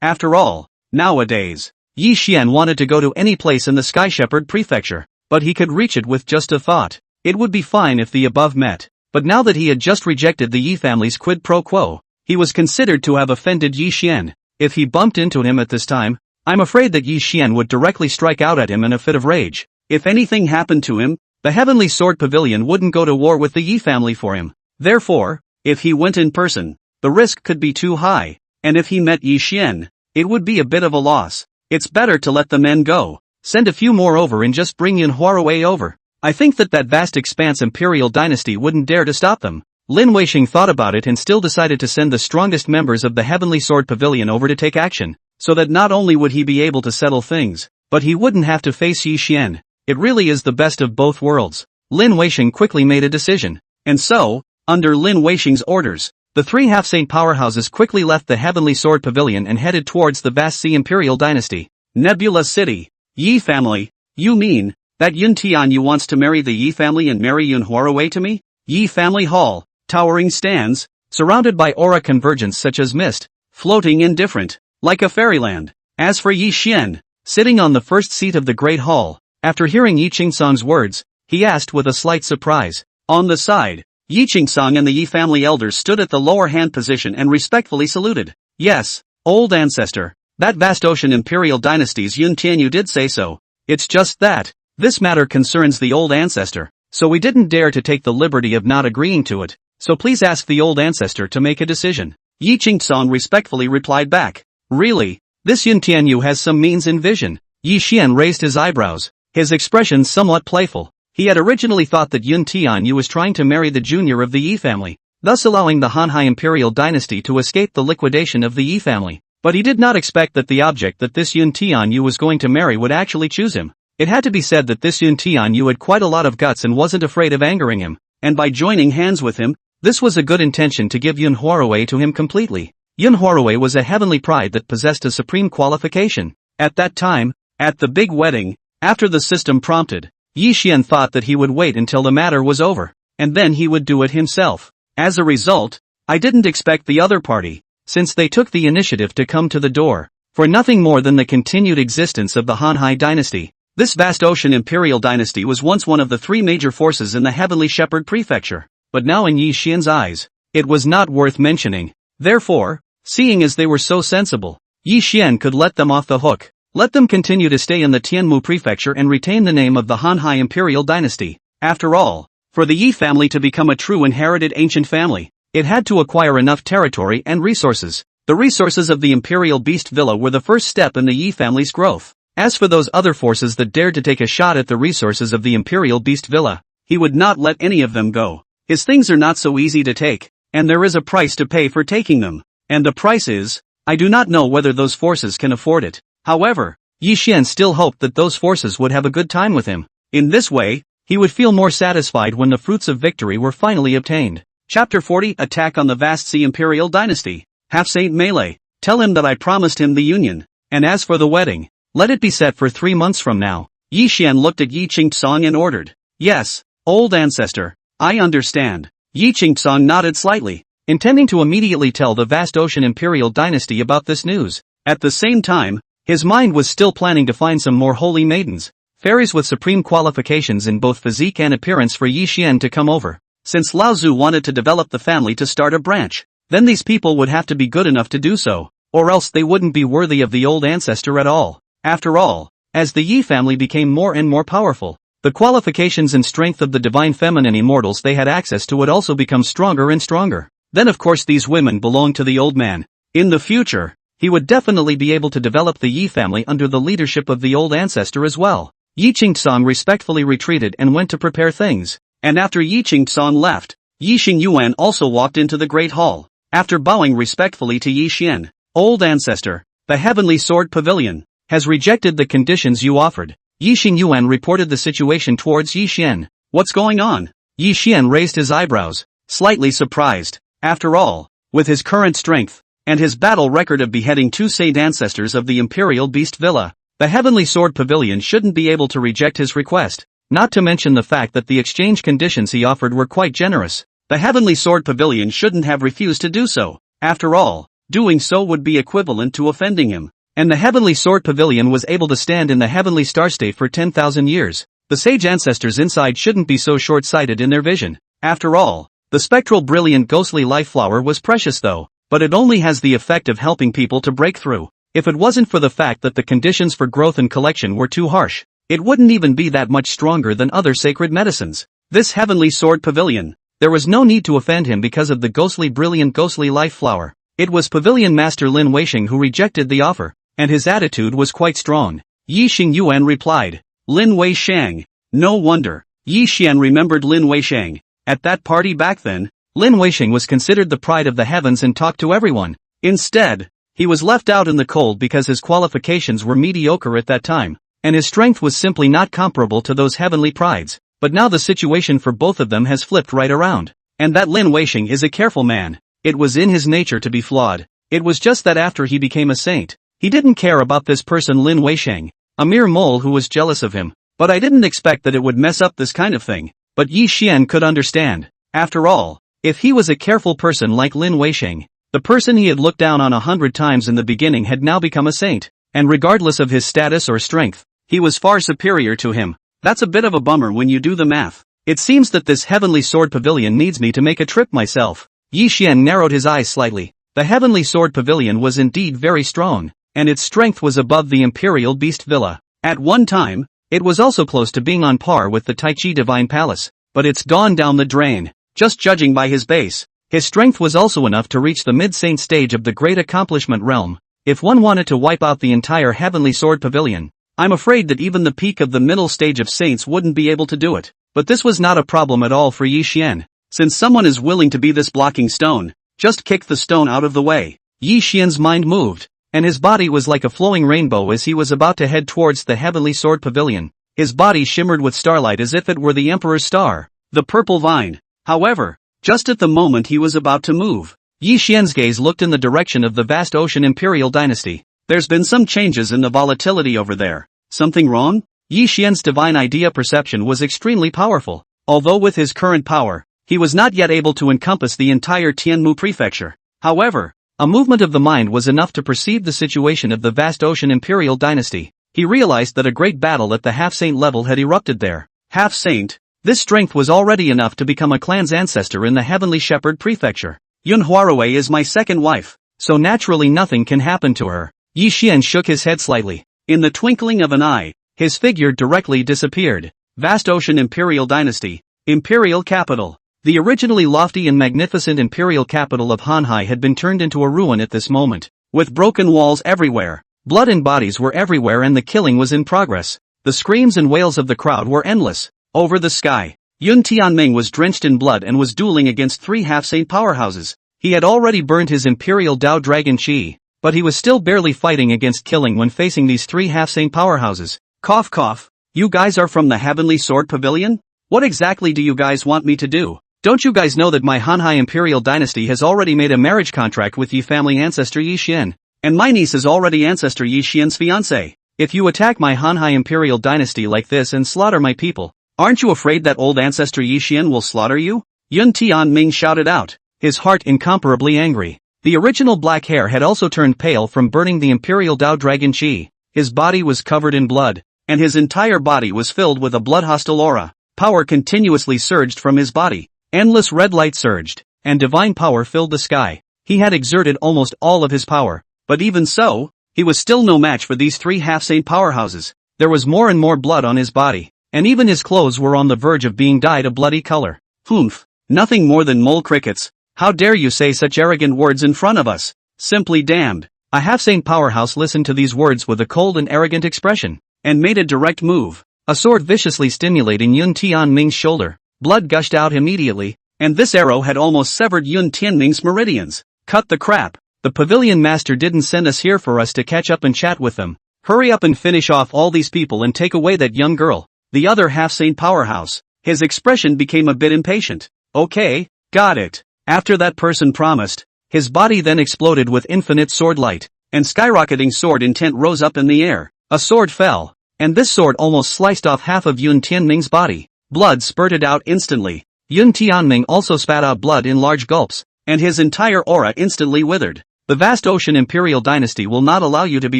After all, nowadays, Yi Xian wanted to go to any place in the Sky Shepherd prefecture, but he could reach it with just a thought. It would be fine if the above met, but now that he had just rejected the Yi family's quid pro quo, he was considered to have offended Yi Xian. If he bumped into him at this time, I'm afraid that Yi Xian would directly strike out at him in a fit of rage. If anything happened to him, the Heavenly Sword Pavilion wouldn't go to war with the Yi family for him. Therefore, if he went in person, the risk could be too high, and if he met Yi Xian, it would be a bit of a loss. It's better to let the men go, send a few more over and just bring Yun Huarui over. I think that vast expanse Imperial dynasty wouldn't dare to stop them. Lin Weisheng thought about it and still decided to send the strongest members of the Heavenly Sword Pavilion over to take action, so that not only would he be able to settle things, but he wouldn't have to face Yi Xian. It really is the best of both worlds. Lin Weisheng quickly made a decision. And so, under Lin Weisheng's orders, the 3 half-saint powerhouses quickly left the Heavenly Sword Pavilion and headed towards the vast Sea Imperial dynasty. Nebula City. Yi family. You mean that Yun Tianyu wants to marry the Yi family and marry Yun Huarui to me? Yi family hall. Towering stands, surrounded by aura convergence such as mist, floating indifferent, like a fairyland. As for Yi Xian, sitting on the first seat of the great hall, after hearing Yi Qingsong's words, he asked with a slight surprise. On the side, Yi Qingsong and the Yi family elders stood at the lower hand position and respectfully saluted. Yes, old ancestor, that vast ocean imperial dynasty's Yun Tianyu did say so. It's just that, this matter concerns the old ancestor, so we didn't dare to take the liberty of not agreeing to it, so please ask the old ancestor to make a decision. Yi Qingsong respectfully replied back. Really? This Yun Tianyu has some means in vision. Yi Xian raised his eyebrows, his expression somewhat playful. He had originally thought that Yun Tianyu was trying to marry the junior of the Yi family, thus allowing the Hanhai imperial dynasty to escape the liquidation of the Yi family. But he did not expect that the object that this Yun Tianyu was going to marry would actually choose him. It had to be said that this Yun Tianyu had quite a lot of guts and wasn't afraid of angering him, and by joining hands with him, this was a good intention to give Yun Huarui to him completely. Yun Huarui was a heavenly pride that possessed a supreme qualification. At that time, at the big wedding, after the system prompted, Yi Xian thought that he would wait until the matter was over, and then he would do it himself. As a result, I didn't expect the other party, since they took the initiative to come to the door, for nothing more than the continued existence of the Hanhai dynasty. This vast ocean imperial dynasty was once one of the three major forces in the Heavenly Shepherd Prefecture, but now in Yi Xian's eyes, it was not worth mentioning. Therefore, seeing as they were so sensible, Yi Xian could let them off the hook. Let them continue to stay in the Tianmu Prefecture and retain the name of the Hanhai imperial dynasty. After all, for the Yi family to become a true inherited ancient family, it had to acquire enough territory and resources. The resources of the Imperial Beast Villa were the first step in the Yi family's growth. As for those other forces that dared to take a shot at the resources of the Imperial Beast Villa, he would not let any of them go. His things are not so easy to take, and there is a price to pay for taking them. And the price is, I do not know whether those forces can afford it. However, Yi Xian still hoped that those forces would have a good time with him. In this way, he would feel more satisfied when the fruits of victory were finally obtained. Chapter 40 Attack on the Vast Sea Imperial Dynasty. Half-Saint Melee. Tell him that I promised him the union. And as for the wedding, let it be set for 3 months from now. Yi Xian looked at Yi Qingsong and ordered. Yes, old ancestor, I understand. Yi Qingsong nodded slightly, intending to immediately tell the vast ocean imperial dynasty about this news. At the same time, his mind was still planning to find some more holy maidens, fairies with supreme qualifications in both physique and appearance for Yi Xian to come over. Since Lao Zu wanted to develop the family to start a branch, then these people would have to be good enough to do so, or else they wouldn't be worthy of the old ancestor at all. After all, as the Yi family became more and more powerful, the qualifications and strength of the divine feminine immortals they had access to would also become stronger and stronger. Then of course these women belonged to the old man. In the future, he would definitely be able to develop the Yi family under the leadership of the old ancestor as well. Yi Qingsong respectfully retreated and went to prepare things. And after Yi Qingsong left, Yi Xingyuan also walked into the great hall. After bowing respectfully to Yi Xian, old ancestor, the heavenly sword pavilion has rejected the conditions you offered. Yi Xingyuan reported the situation towards Yi Xian. What's going on? Yi Xian raised his eyebrows, slightly surprised. After all, with his current strength, and his battle record of beheading 2 saint ancestors of the Imperial Beast Villa, the Heavenly Sword Pavilion shouldn't be able to reject his request, not to mention the fact that the exchange conditions he offered were quite generous. The Heavenly Sword Pavilion shouldn't have refused to do so. After all, doing so would be equivalent to offending him. And the Heavenly Sword Pavilion was able to stand in the Heavenly Star State for 10,000 years. The sage ancestors inside shouldn't be so short-sighted in their vision. After all, the spectral brilliant ghostly life flower was precious though, but it only has the effect of helping people to break through. If it wasn't for the fact that the conditions for growth and collection were too harsh, it wouldn't even be that much stronger than other sacred medicines. This Heavenly Sword Pavilion, there was no need to offend him because of the ghostly brilliant ghostly life flower. It was Pavilion Master Lin Weisheng who rejected the offer, and his attitude was quite strong. Yi Xingyuan replied. Lin Weisheng. No wonder. Yi Xian remembered Lin Weisheng. At that party back then, Lin Weisheng was considered the pride of the heavens and talked to everyone. Instead, he was left out in the cold because his qualifications were mediocre at that time, and his strength was simply not comparable to those heavenly prides. But now the situation for both of them has flipped right around. And that Lin Weisheng is a careful man. It was in his nature to be flawed. It was just that after he became a saint, He didn't care about this person Lin Weisheng, a mere mole who was jealous of him. But I didn't expect that it would mess up this kind of thing. But Yi Xian could understand. After all, if he was a careful person like Lin Weisheng, the person he had looked down on 100 times in the beginning had now become a saint. And regardless of his status or strength, he was far superior to him. That's a bit of a bummer when you do the math. It seems that this Heavenly Sword Pavilion needs me to make a trip myself. Yi Xian narrowed his eyes slightly. The Heavenly Sword Pavilion was indeed very strong, and its strength was above the Imperial Beast Villa. At one time, it was also close to being on par with the Taichi Divine Palace, but it's gone down the drain. Just judging by his base, his strength was also enough to reach the mid-saint stage of the Great Accomplishment realm. If one wanted to wipe out the entire Heavenly Sword Pavilion, I'm afraid that even the peak of the middle stage of saints wouldn't be able to do it. But this was not a problem at all for Yi Xian. Since someone is willing to be this blocking stone, just kick the stone out of the way. Yi Xian's mind moved, and his body was like a flowing rainbow as he was about to head towards the Heavenly Sword Pavilion. His body shimmered with starlight as if it were the Emperor's star, the purple vine. However, just at the moment he was about to move, Yi Xian's gaze looked in the direction of the vast ocean Imperial dynasty. There's been some changes in the volatility over there. Something wrong? Yi Xian's divine idea perception was extremely powerful. Although with his current power, he was not yet able to encompass the entire Tianmu prefecture. However, a movement of the mind was enough to perceive the situation of the vast ocean Imperial dynasty. He realized that a great battle at the half-saint level had erupted there. Half-saint? This strength was already enough to become a clan's ancestor in the Heavenly Shepherd prefecture. Yun Huarui is my second wife, so naturally nothing can happen to her. Yi Xian shook his head slightly. In the twinkling of an eye, his figure directly disappeared. Vast ocean Imperial dynasty. Imperial capital. The originally lofty and magnificent imperial capital of Hanhai had been turned into a ruin at this moment. With broken walls everywhere, blood and bodies were everywhere and the killing was in progress. The screams and wails of the crowd were endless. Over the sky, Yun Tianming was drenched in blood and was dueling against 3 half-saint powerhouses. He had already burned his Imperial Dao Dragon Chi, but he was still barely fighting against killing when facing these 3 half-saint powerhouses. Cough cough, you guys are from the Heavenly Sword Pavilion? What exactly do you guys want me to do? Don't you guys know that my Hanhai Imperial dynasty has already made a marriage contract with Yi family ancestor Yi Xian, and my niece is already ancestor Yi Xian's fiancé. If you attack my Hanhai Imperial dynasty like this and slaughter my people, aren't you afraid that old ancestor Yi Xian will slaughter you? Yun Tianming shouted out, his heart incomparably angry. The original black hair had also turned pale from burning the Imperial Dao Dragon Chi. His body was covered in blood, and his entire body was filled with a blood-hostile aura. Power continuously surged from his body. Endless red light surged, and divine power filled the sky. He had exerted almost all of his power, but even so, he was still no match for these 3 half-saint powerhouses. There was more and more blood on his body, and even his clothes were on the verge of being dyed a bloody color. Humph, nothing more than mole crickets. How dare you say such arrogant words in front of us? Simply damned. A half-saint powerhouse listened to these words with a cold and arrogant expression, and made a direct move. A sword viciously stimulating Yun Tianming's shoulder. Blood gushed out immediately, and this arrow had almost severed Yun Tianming's meridians. Cut the crap. The pavilion master didn't send us here for us to catch up and chat with them. Hurry up and finish off all these people and take away that young girl. The other half-saint powerhouse. His expression became a bit impatient. Okay, got it. After that person promised, his body then exploded with infinite sword light, and skyrocketing sword intent rose up in the air. A sword fell, and this sword almost sliced off half of Yun Tianming's body. Blood spurted out instantly. Yun Tianming also spat out blood in large gulps, and his entire aura instantly withered. The vast ocean Imperial dynasty will not allow you to be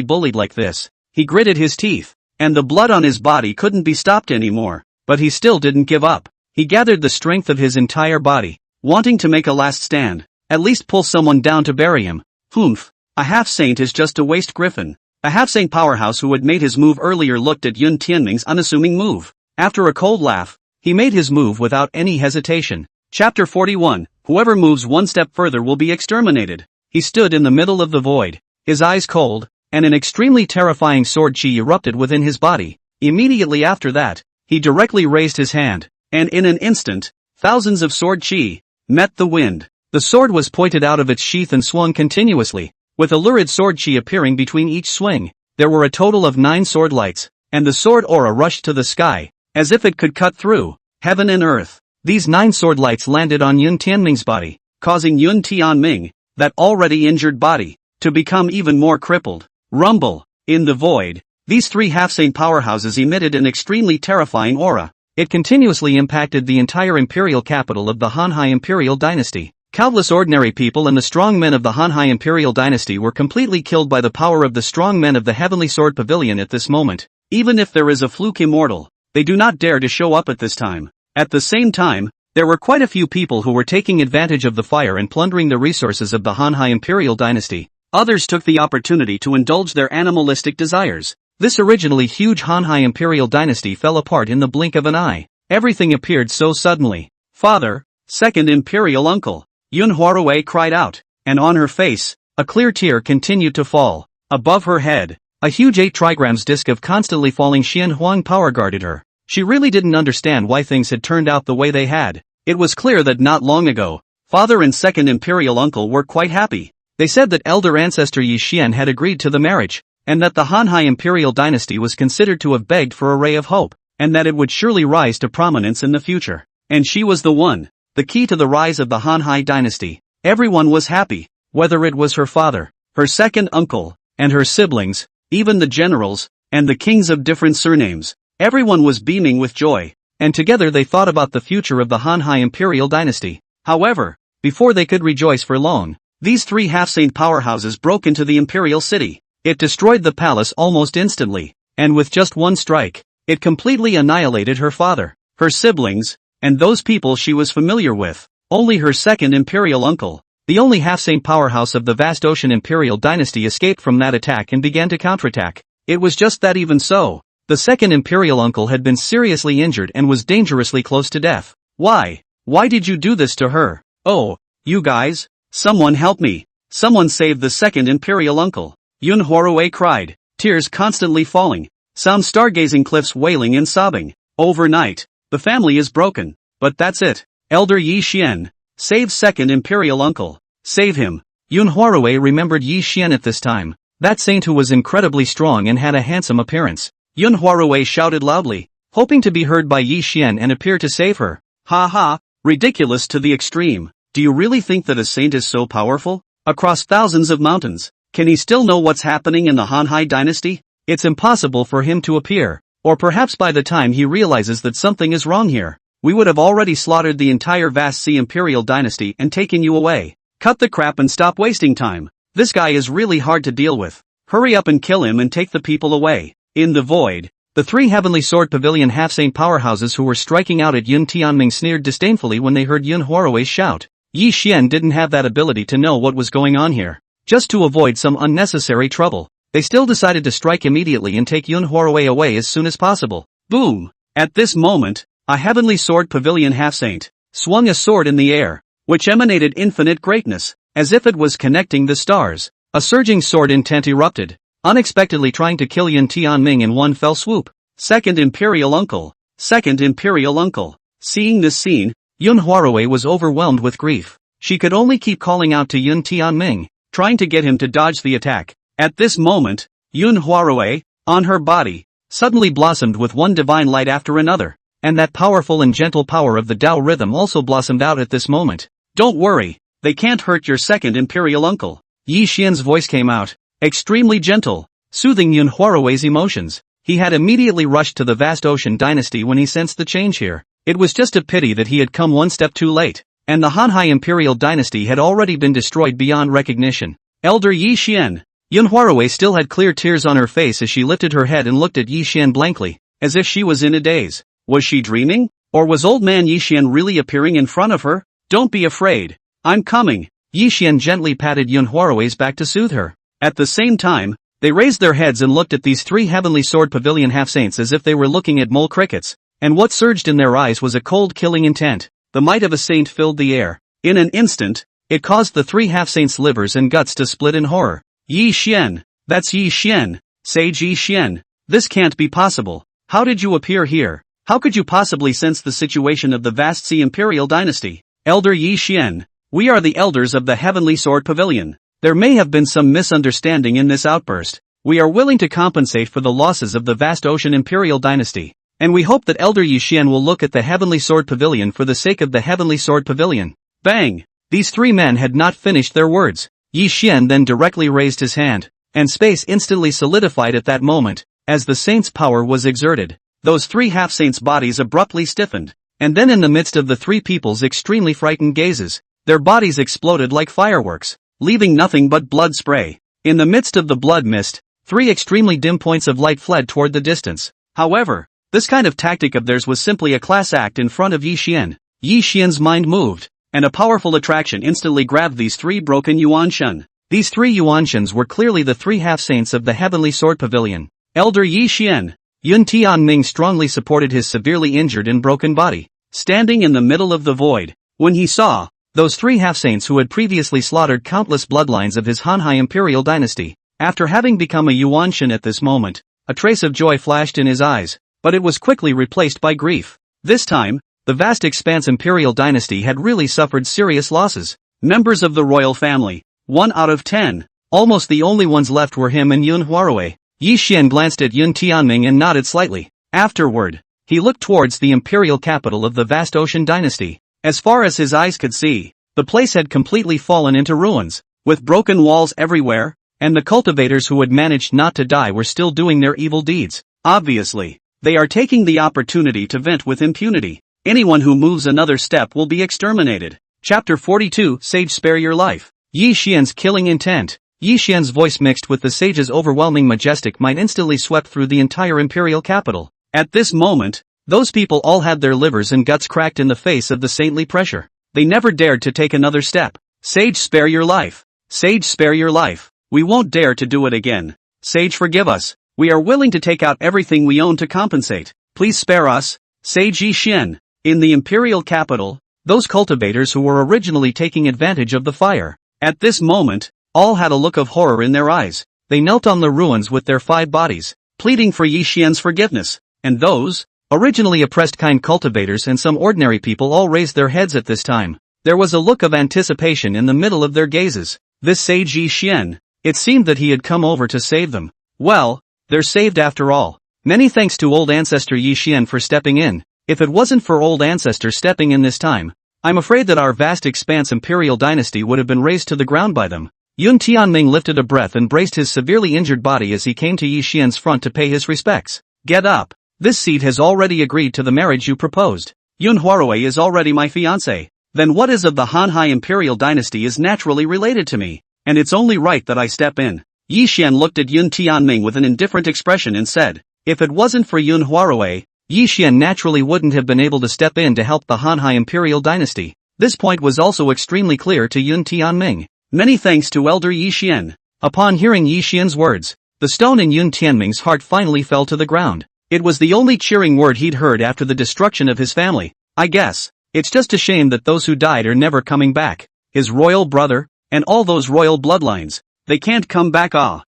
bullied like this. He gritted his teeth, and the blood on his body couldn't be stopped anymore. But he still didn't give up. He gathered the strength of his entire body, wanting to make a last stand, at least pull someone down to bury him. Humph, a half-saint is just a waste griffin. A half-saint powerhouse who had made his move earlier looked at Yun Tianming's unassuming move. After a cold laugh, he made his move without any hesitation. Chapter 41, whoever moves one step further will be exterminated. He stood in the middle of the void, his eyes cold, and an extremely terrifying sword chi erupted within his body. Immediately after that, he directly raised his hand, and in an instant, thousands of sword chi met the wind. The sword was pointed out of its sheath and swung continuously, with a lurid sword chi appearing between each swing. There were a total of 9 sword lights, and the sword aura rushed to the sky, as if it could cut through heaven and earth. These 9 sword lights landed on Yun Tianming's body, causing Yun Tianming, that already injured body, to become even more crippled. Rumble. In the void, these three half-saint powerhouses emitted an extremely terrifying aura. It continuously impacted the entire imperial capital of the Hanhai imperial dynasty. Countless ordinary people and the strong men of the Hanhai imperial dynasty were completely killed by the power of the strong men of the Heavenly Sword Pavilion at this moment. Even if there is a fluke immortal, they do not dare to show up at this time. At the same time, there were quite a few people who were taking advantage of the fire and plundering the resources of the Hanhai imperial dynasty. Others took the opportunity to indulge their animalistic desires. This originally huge Hanhai imperial dynasty fell apart in the blink of an eye. Everything appeared so suddenly. Father, second imperial uncle. Yun Huarue cried out, and on her face, a clear tear continued to fall. Above her head, a huge 8 trigrams disc of constantly falling Xian Huang power guarded her. She really didn't understand why things had turned out the way they had. It was clear that not long ago, father and second imperial uncle were quite happy. They said that elder ancestor Yi Xian had agreed to the marriage, and that the Hanhai imperial dynasty was considered to have begged for a ray of hope, and that it would surely rise to prominence in the future. And she was the one. The key to the rise of the Hanhai dynasty. Everyone was happy, whether it was her father, her second uncle, and her siblings, even the generals, and the kings of different surnames. Everyone was beaming with joy, and together they thought about the future of the Hanhai imperial dynasty. However, before they could rejoice for long, these three half-saint powerhouses broke into the imperial city. It destroyed the palace almost instantly, and with just one strike, it completely annihilated her father, her siblings, and those people she was familiar with. Only her second imperial uncle, the only half-saint powerhouse of the vast ocean imperial dynasty, escaped from that attack and began to counterattack. It was just that even so, the second imperial uncle had been seriously injured and was dangerously close to death. Why? Why did you do this to her? Oh, you guys, someone help me. Someone save the second imperial uncle. Yun Huarue cried, tears constantly falling, some stargazing cliffs wailing and sobbing. Overnight, the family is broken, but that's it. Elder Yi Xian, save second imperial uncle, save him. Yun Huarue remembered Yi Xian at this time, that saint who was incredibly strong and had a handsome appearance. Yun Huarue shouted loudly, hoping to be heard by Yi Xian and appear to save her. Ha ha, ridiculous to the extreme. Do you really think that a saint is so powerful? Across thousands of mountains, can he still know what's happening in the Hanhai dynasty? It's impossible for him to appear. Or perhaps by the time he realizes that something is wrong here, we would have already slaughtered the entire vast sea imperial dynasty and taken you away. Cut the crap and stop wasting time. This guy is really hard to deal with. Hurry up and kill him and take the people away. In the void, the three Heavenly Sword Pavilion half-saint powerhouses who were striking out at Yun Tianming sneered disdainfully when they heard Yun Huarue's shout. Yi Xian didn't have that ability to know what was going on here. Just to avoid some unnecessary trouble, they still decided to strike immediately and take Yun Huarue away as soon as possible. Boom! At this moment, a Heavenly Sword Pavilion half-saint swung a sword in the air, which emanated infinite greatness, as if it was connecting the stars. A surging sword intent erupted, unexpectedly trying to kill Yun Tianming in one fell swoop. Second imperial uncle, second imperial uncle. Seeing this scene, Yun Huarue was overwhelmed with grief. She could only keep calling out to Yun Tianming, trying to get him to dodge the attack. At this moment, Yun Huarue, on her body, suddenly blossomed with one divine light after another, and that powerful and gentle power of the Tao rhythm also blossomed out at this moment. Don't worry, they can't hurt your second imperial uncle. Yi Xian's voice came out, extremely gentle, soothing Yun Huarue's emotions. He had immediately rushed to the vast ocean dynasty when he sensed the change here. It was just a pity that he had come one step too late, and the Hanhai imperial dynasty had already been destroyed beyond recognition. Elder Yi Xian. Yun Huarue still had clear tears on her face as she lifted her head and looked at Yi Xian blankly, as if she was in a daze. Was she dreaming? Or was old man Yi Xian really appearing in front of her? Don't be afraid. I'm coming. Yi Xian gently patted Yun Huarue's back to soothe her. At the same time, they raised their heads and looked at these three Heavenly Sword Pavilion half-saints as if they were looking at mole crickets, and what surged in their eyes was a cold killing intent. The might of a saint filled the air. In an instant, it caused the three half-saints' livers and guts to split in horror. Yi Xian, that's Yi Xian, Sage Yi Xian. This can't be possible. How did you appear here? How could you possibly sense the situation of the vast sea imperial dynasty? Elder Yi Xian, we are the elders of the Heavenly Sword Pavilion. There may have been some misunderstanding in this outburst. We are willing to compensate for the losses of the vast ocean imperial dynasty, and we hope that Elder Yi Xian will look at the Heavenly Sword Pavilion for the sake of the Heavenly Sword Pavilion. Bang! These three men had not finished their words. Yi Xian then directly raised his hand. and space instantly solidified at that moment, as the saint's power was exerted. Those three half-saints' bodies abruptly stiffened, and then in the midst of the three people's extremely frightened gazes, their bodies exploded like fireworks, leaving nothing but blood spray. In the midst of the blood mist, three extremely dim points of light fled toward the distance. However, this kind of tactic of theirs was simply a class act in front of Yi Xian. Yi Xian's mind moved, and a powerful attraction instantly grabbed these three broken Yuanshan. These three Yuanshans were clearly the three half-saints of the Heavenly Sword Pavilion. Elder Yi Xian. Yun Tianming strongly supported his severely injured and broken body, standing in the middle of the void, when he saw those three half-saints who had previously slaughtered countless bloodlines of his Hanhai imperial dynasty. After having become a Yuanshan at this moment, a trace of joy flashed in his eyes, but it was quickly replaced by grief. This time, the vast expanse imperial dynasty had really suffered serious losses. Members of the royal family, 1 out of 10. Almost the only ones left were him and Yun Huarui. Yi Xian glanced at Yun Tianming and nodded slightly. Afterward, he looked towards the imperial capital of the vast ocean dynasty. As far as his eyes could see, the place had completely fallen into ruins, with broken walls everywhere, and the cultivators who had managed not to die were still doing their evil deeds. Obviously, they are taking the opportunity to vent with impunity. Anyone who moves another step will be exterminated. Chapter 42, Sage Spare Your Life. Yi Xian's killing intent. Yi Xian's voice mixed with the sage's overwhelming majestic might instantly swept through the entire imperial capital. At this moment, those people all had their livers and guts cracked in the face of the saintly pressure. They never dared to take another step. Sage spare your life. Sage spare your life. We won't dare to do it again. Sage forgive us. We are willing to take out everything we own to compensate. Please spare us. Sage Yi Xian. In the imperial capital, those cultivators who were originally taking advantage of the fire. At this moment, all had a look of horror in their eyes. They knelt on the ruins with their 5 bodies, pleading for Yi Xian's forgiveness. And those, originally oppressed kind cultivators and some ordinary people all raised their heads at this time. There was a look of anticipation in the middle of their gazes. This sage Yi Xian, it seemed that he had come over to save them. Well, they're saved after all. Many thanks to old ancestor Yi Xian for stepping in. If it wasn't for old ancestor stepping in this time, I'm afraid that our vast expanse imperial dynasty would have been razed to the ground by them. Yun Tianming lifted a breath and braced his severely injured body as he came to Yi Xian's front to pay his respects. Get up. This seed has already agreed to the marriage you proposed. Yun Huarui is already my fiancé. Then what is of the Hanhai imperial dynasty is naturally related to me, and it's only right that I step in. Yi Xian looked at Yun Tianming with an indifferent expression and said, if it wasn't for Yun Huarui, Yi Xian naturally wouldn't have been able to step in to help the Hanhai imperial dynasty. This point was also extremely clear to Yun Tianming. Many thanks to Elder Yi Xian. Upon hearing Yi Xian's words, the stone in Yun Tianming's heart finally fell to the ground. It was the only cheering word he'd heard after the destruction of his family. I guess, it's just a shame that those who died are never coming back. His royal brother, and all those royal bloodlines, they can't come back.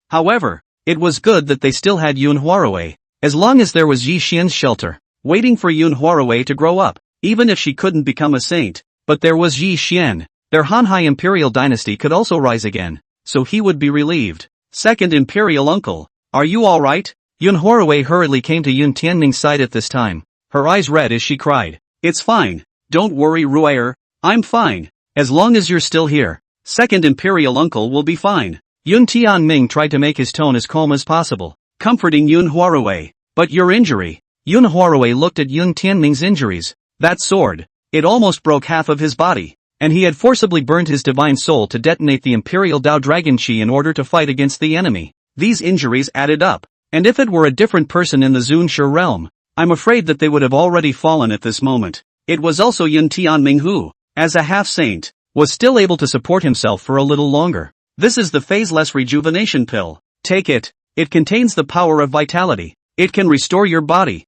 However, it was good that they still had Yun Huarui. As long as there was Yi Xian's shelter, waiting for Yun Huarui to grow up, even if she couldn't become a saint, but there was Yi Xian. Their Hanhai imperial dynasty could also rise again, so he would be relieved. Second imperial uncle, are you alright? Yun Huarui hurriedly came to Yun Tianming's side at this time, her eyes red as she cried. It's fine, don't worry Ruier, I'm fine, as long as you're still here. Second imperial uncle will be fine. Yun Tianming tried to make his tone as calm as possible, comforting Yun Huarui. But your injury. Yun Huarui looked at Yun Tianming's injuries. That sword, it almost broke half of his body. And he had forcibly burned his divine soul to detonate the Imperial Dao Dragon Chi in order to fight against the enemy. These injuries added up, and if it were a different person in the Zunshi realm, I'm afraid that they would have already fallen at this moment. It was also Yun Tianming who, as a half-saint, was still able to support himself for a little longer. This is the phaseless rejuvenation pill. Take it. It contains the power of vitality. It can restore your body,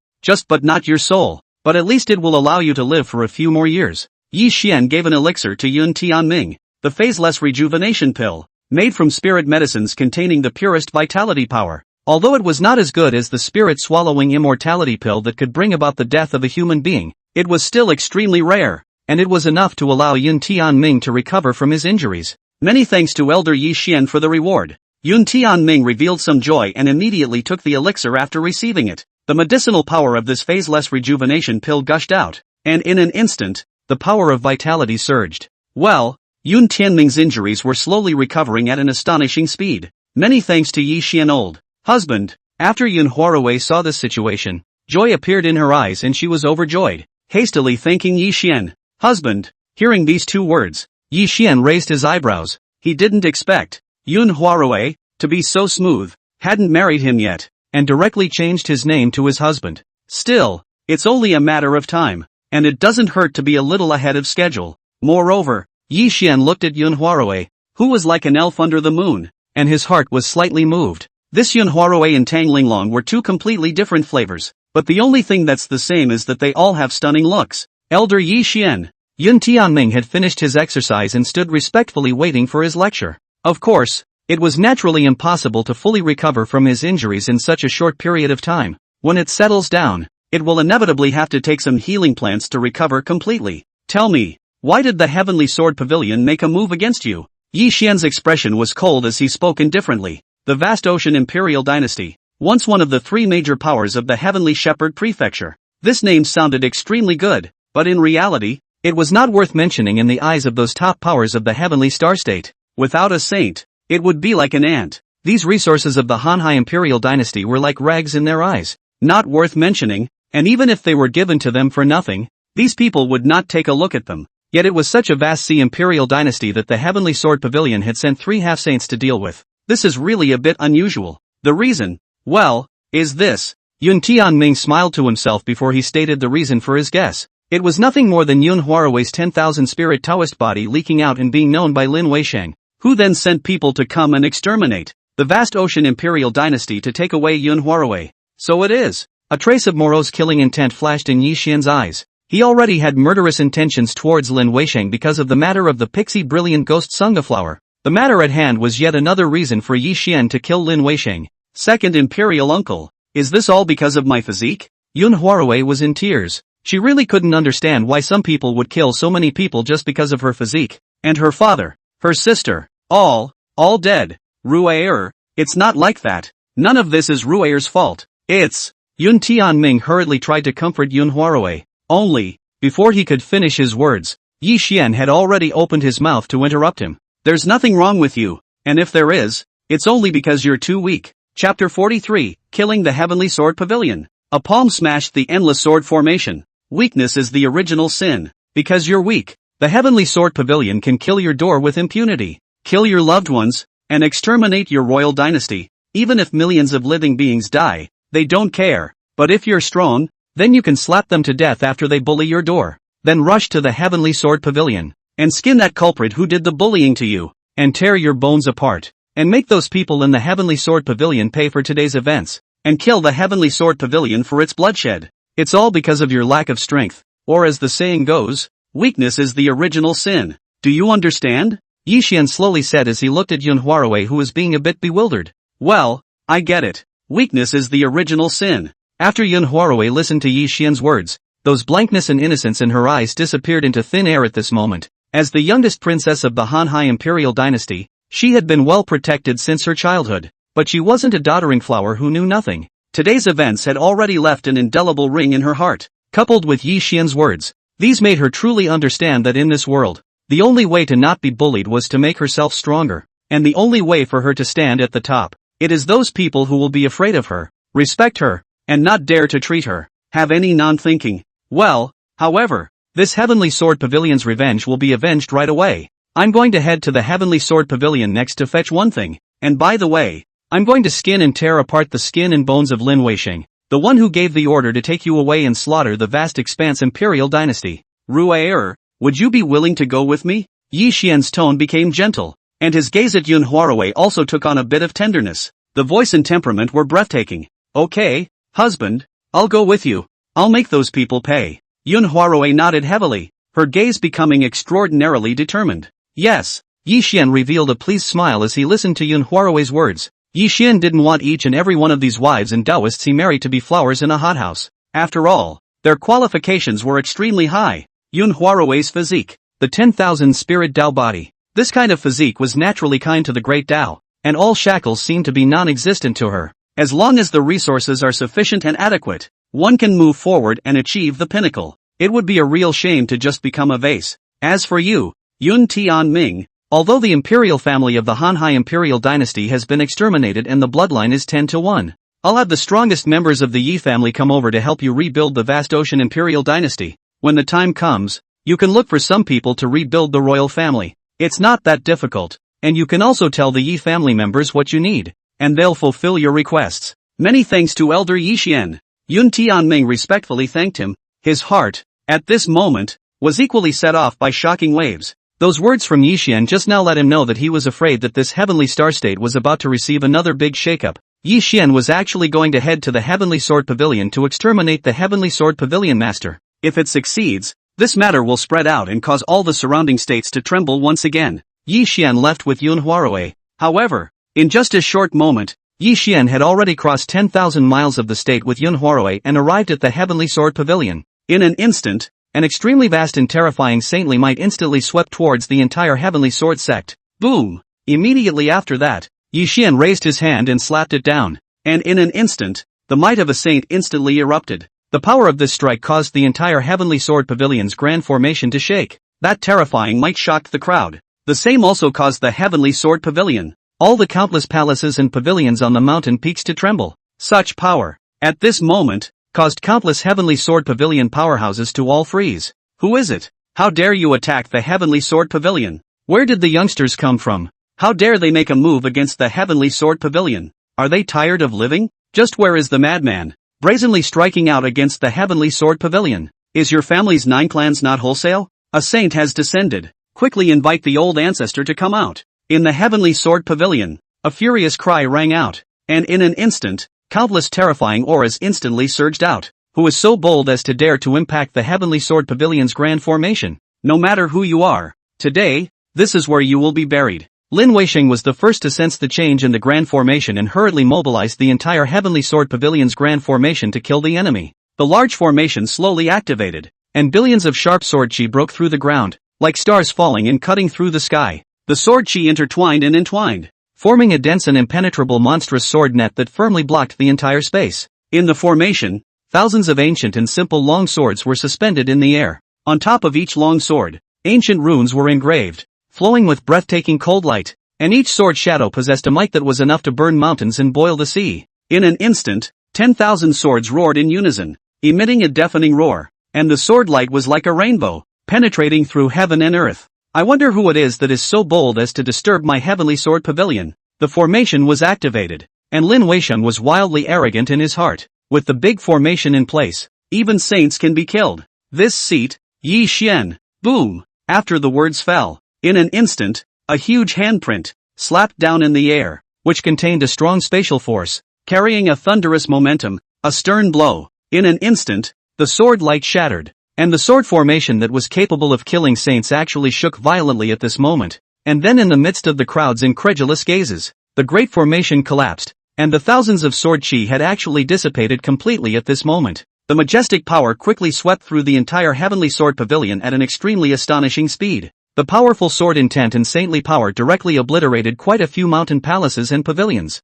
but not your soul, but at least it will allow you to live for a few more years. Yi Xian gave an elixir to Yun Tianming, the phaseless rejuvenation pill, made from spirit medicines containing the purest vitality power. Although it was not as good as the spirit-swallowing immortality pill that could bring about the death of a human being, it was still extremely rare, and it was enough to allow Yun Tianming to recover from his injuries. Many thanks to Elder Yi Xian for the reward. Yun Tianming revealed some joy and immediately took the elixir after receiving it. The medicinal power of this phaseless rejuvenation pill gushed out, and in an instant, the power of vitality surged. Well, Yun Tianming's injuries were slowly recovering at an astonishing speed. Many thanks to Yi Xian old husband. After Yun Huarui saw this situation, joy appeared in her eyes and she was overjoyed, hastily thanking Yi Xian husband. Hearing these two words, Yi Xian raised his eyebrows. He didn't expect Yun Huarui to be so smooth, hadn't married him yet, and directly changed his name to his husband. Still, it's only a matter of time, and it doesn't hurt to be a little ahead of schedule. Moreover, Yi Xian looked at Yun Huarui, who was like an elf under the moon, and his heart was slightly moved. This Yun Huarui and Tang Linglong were two completely different flavors, but the only thing that's the same is that they all have stunning looks. Elder Yi Xian. Yun Tianming had finished his exercise and stood respectfully waiting for his lecture. Of course, it was naturally impossible to fully recover from his injuries in such a short period of time. When it settles down, it will inevitably have to take some healing plants to recover completely. Tell me, why did the Heavenly Sword Pavilion make a move against you? Yi Xian's expression was cold as he spoke indifferently. The vast ocean Imperial dynasty, once one of the three major powers of the Heavenly Shepherd Prefecture. This name sounded extremely good, but in reality, it was not worth mentioning in the eyes of those top powers of the Heavenly Star State. Without a saint, it would be like an ant. These resources of the Hanhai Imperial dynasty were like rags in their eyes, not worth mentioning, and even if they were given to them for nothing, these people would not take a look at them. Yet it was such a vast Imperial dynasty that the Heavenly Sword Pavilion had sent 3 half-saints to deal with. This is really a bit unusual. The reason, well, is this. Yun Tianming smiled to himself before he stated the reason for his guess. It was nothing more than Yun Huarui's 10,000 spirit Taoist body leaking out and being known by Lin Weisheng, who then sent people to come and exterminate the vast ocean Imperial dynasty to take away Yun Huarui. So it is. A trace of morose killing intent flashed in Yi Xian's eyes. He already had murderous intentions towards Lin Weisheng because of the matter of the pixie brilliant ghost Sungaflower. The matter at hand was yet another reason for Yi Xian to kill Lin Weisheng. Second Imperial uncle. Is this all because of my physique? Yun Huarui was in tears. She really couldn't understand why some people would kill so many people just because of her physique. And her father, her sister, all dead. Ru'er, it's not like that. None of this is Ru'er's fault. It's. Yun Tianming hurriedly tried to comfort Yun Huarui. Only, before he could finish his words, Yi Xian had already opened his mouth to interrupt him. There's nothing wrong with you, and if there is, it's only because you're too weak. Chapter 43, Killing the Heavenly Sword Pavilion. A palm smashed the endless sword formation. Weakness is the original sin. Because you're weak, the Heavenly Sword Pavilion can kill your door with impunity, kill your loved ones, and exterminate your royal dynasty. Even if millions of living beings die, they don't care. But if you're strong, then you can slap them to death after they bully your door. Then rush to the Heavenly Sword Pavilion, and skin that culprit who did the bullying to you, and tear your bones apart, and make those people in the Heavenly Sword Pavilion pay for today's events, and kill the Heavenly Sword Pavilion for its bloodshed. It's all because of your lack of strength, or as the saying goes, weakness is the original sin. Do you understand? Yi Xian slowly said as he looked at Yun Huarui, who was being a bit bewildered. Well, I get it. Weakness is the original sin. After Yun Huarui listened to Yi Xian's words, those blankness and innocence in her eyes disappeared into thin air at this moment. As the youngest princess of the Hanhai Imperial dynasty, she had been well protected since her childhood, but she wasn't a doddering flower who knew nothing. Today's events had already left an indelible ring in her heart. Coupled with Yi Xian's words, these made her truly understand that in this world, the only way to not be bullied was to make herself stronger, and the only way for her to stand at the top. It is those people who will be afraid of her, respect her, and not dare to treat her, have any non-thinking. Well, however, this Heavenly Sword Pavilion's revenge will be avenged right away. I'm going to head to the Heavenly Sword Pavilion next to fetch one thing, and by the way, I'm going to skin and tear apart the skin and bones of Lin Weisheng, the one who gave the order to take you away and slaughter the vast expanse Imperial dynasty. Ru'er, would you be willing to go with me? Yi Xian's tone became gentle, and his gaze at Yun Huarui also took on a bit of tenderness. The voice and temperament were breathtaking. Okay, husband, I'll go with you. I'll make those people pay. Yun Huarui nodded heavily, her gaze becoming extraordinarily determined. Yes. Yi Xian revealed a pleased smile as he listened to Yun Huarui's words. Yi Xian didn't want each and every one of these wives and Taoists he married to be flowers in a hothouse. After all, their qualifications were extremely high. Yun Huarui's physique, the 10,000 spirit Tao body. This kind of physique was naturally kind to the great Tao, and all shackles seemed to be non-existent to her. As long as the resources are sufficient and adequate, one can move forward and achieve the pinnacle. It would be a real shame to just become a vase. As for you, Yun Tianming, Although the imperial family of the Hanhai imperial dynasty has been exterminated and the bloodline is 10-1. I'll have the strongest members of the Yi family come over to help you rebuild the vast ocean imperial dynasty. When the time comes, you can look for some people to rebuild the royal family. It's not that difficult, and you can also tell the Yi family members what you need, and they'll fulfill your requests. Many thanks to Elder Yi Xian. Yun Tianming respectfully thanked him. His heart, at this moment, was equally set off by shocking waves. Those words from Yi Xian just now let him know that he was afraid that this heavenly star state was about to receive another big shakeup. Yi Xian was actually going to head to the Heavenly Sword Pavilion to exterminate the Heavenly Sword Pavilion Master. If it succeeds, this matter will spread out and cause all the surrounding states to tremble once again. Yi Xian left with Yun Huarui. However, in just a short moment, Yi Xian had already crossed 10,000 miles of the state with Yun Huarui and arrived at the Heavenly Sword Pavilion. In an instant, an extremely vast and terrifying saintly might instantly swept towards the entire Heavenly Sword sect. Boom! Immediately after that, Yi Xian raised his hand and slapped it down. And in an instant, the might of a saint instantly erupted. The power of this strike caused the entire Heavenly Sword Pavilion's grand formation to shake. That terrifying might shocked the crowd. The same also caused the Heavenly Sword Pavilion, all the countless palaces and pavilions on the mountain peaks to tremble. Such power, at this moment, caused countless Heavenly Sword Pavilion powerhouses to all freeze. Who is it? How dare you attack the Heavenly Sword Pavilion? Where did the youngsters come from? How dare they make a move against the Heavenly Sword Pavilion? Are they tired of living? Just where is the madman, brazenly striking out against the Heavenly Sword Pavilion? Is your family's 9 clans not wholesale? A saint has descended. Quickly invite the old ancestor to come out. In the Heavenly Sword Pavilion, a furious cry rang out, and in an instant, countless terrifying auras instantly surged out. Who is so bold as to dare to impact the Heavenly Sword Pavilion's grand formation? No matter who you are, today, this is where you will be buried. Lin Weisheng was the first to sense the change in the grand formation and hurriedly mobilized the entire Heavenly Sword Pavilion's grand formation to kill the enemy. The large formation slowly activated, and billions of sharp sword chi broke through the ground, like stars falling and cutting through the sky. The sword chi intertwined and entwined, forming a dense and impenetrable monstrous sword net that firmly blocked the entire space. In the formation, thousands of ancient and simple long swords were suspended in the air. On top of each long sword, ancient runes were engraved, flowing with breathtaking cold light, and each sword shadow possessed a might that was enough to burn mountains and boil the sea. In an instant, 10,000 swords roared in unison, emitting a deafening roar, and the sword light was like a rainbow, penetrating through heaven and earth. I wonder who it is that is so bold as to disturb my Heavenly Sword Pavilion. The formation was activated, and Lin Weisheng was wildly arrogant in his heart. With the big formation in place, even saints can be killed. This seat, Yi Xian. Boom! After the words fell, in an instant, a huge handprint slapped down in the air, which contained a strong spatial force, carrying a thunderous momentum, a stern blow. In an instant, the sword light shattered, and the sword formation that was capable of killing saints actually shook violently at this moment. And then in the midst of the crowd's incredulous gazes, the great formation collapsed, and the thousands of sword chi had actually dissipated completely at this moment. The majestic power quickly swept through the entire Heavenly Sword Pavilion at an extremely astonishing speed. The powerful sword intent and saintly power directly obliterated quite a few mountain palaces and pavilions.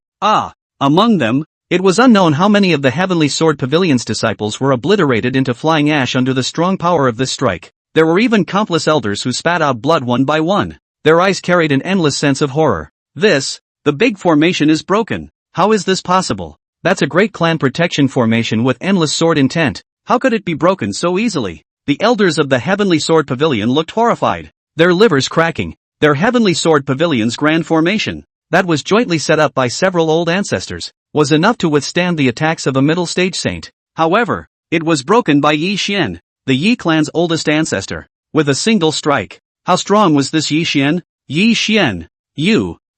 Among them, it was unknown how many of the Heavenly Sword Pavilion's disciples were obliterated into flying ash under the strong power of this strike. There were even countless elders who spat out blood one by one. Their eyes carried an endless sense of horror. The big formation is broken. How is this possible? That's a great clan protection formation with endless sword intent. How could it be broken so easily? The elders of the Heavenly Sword Pavilion looked horrified, their livers cracking. Their Heavenly Sword Pavilion's grand formation, that was jointly set up by several old ancestors, was enough to withstand the attacks of a middle stage saint. However, it was broken by Yi Xian, the Yi clan's oldest ancestor, with a single strike. How strong was this Yi Xian? Yi Xian.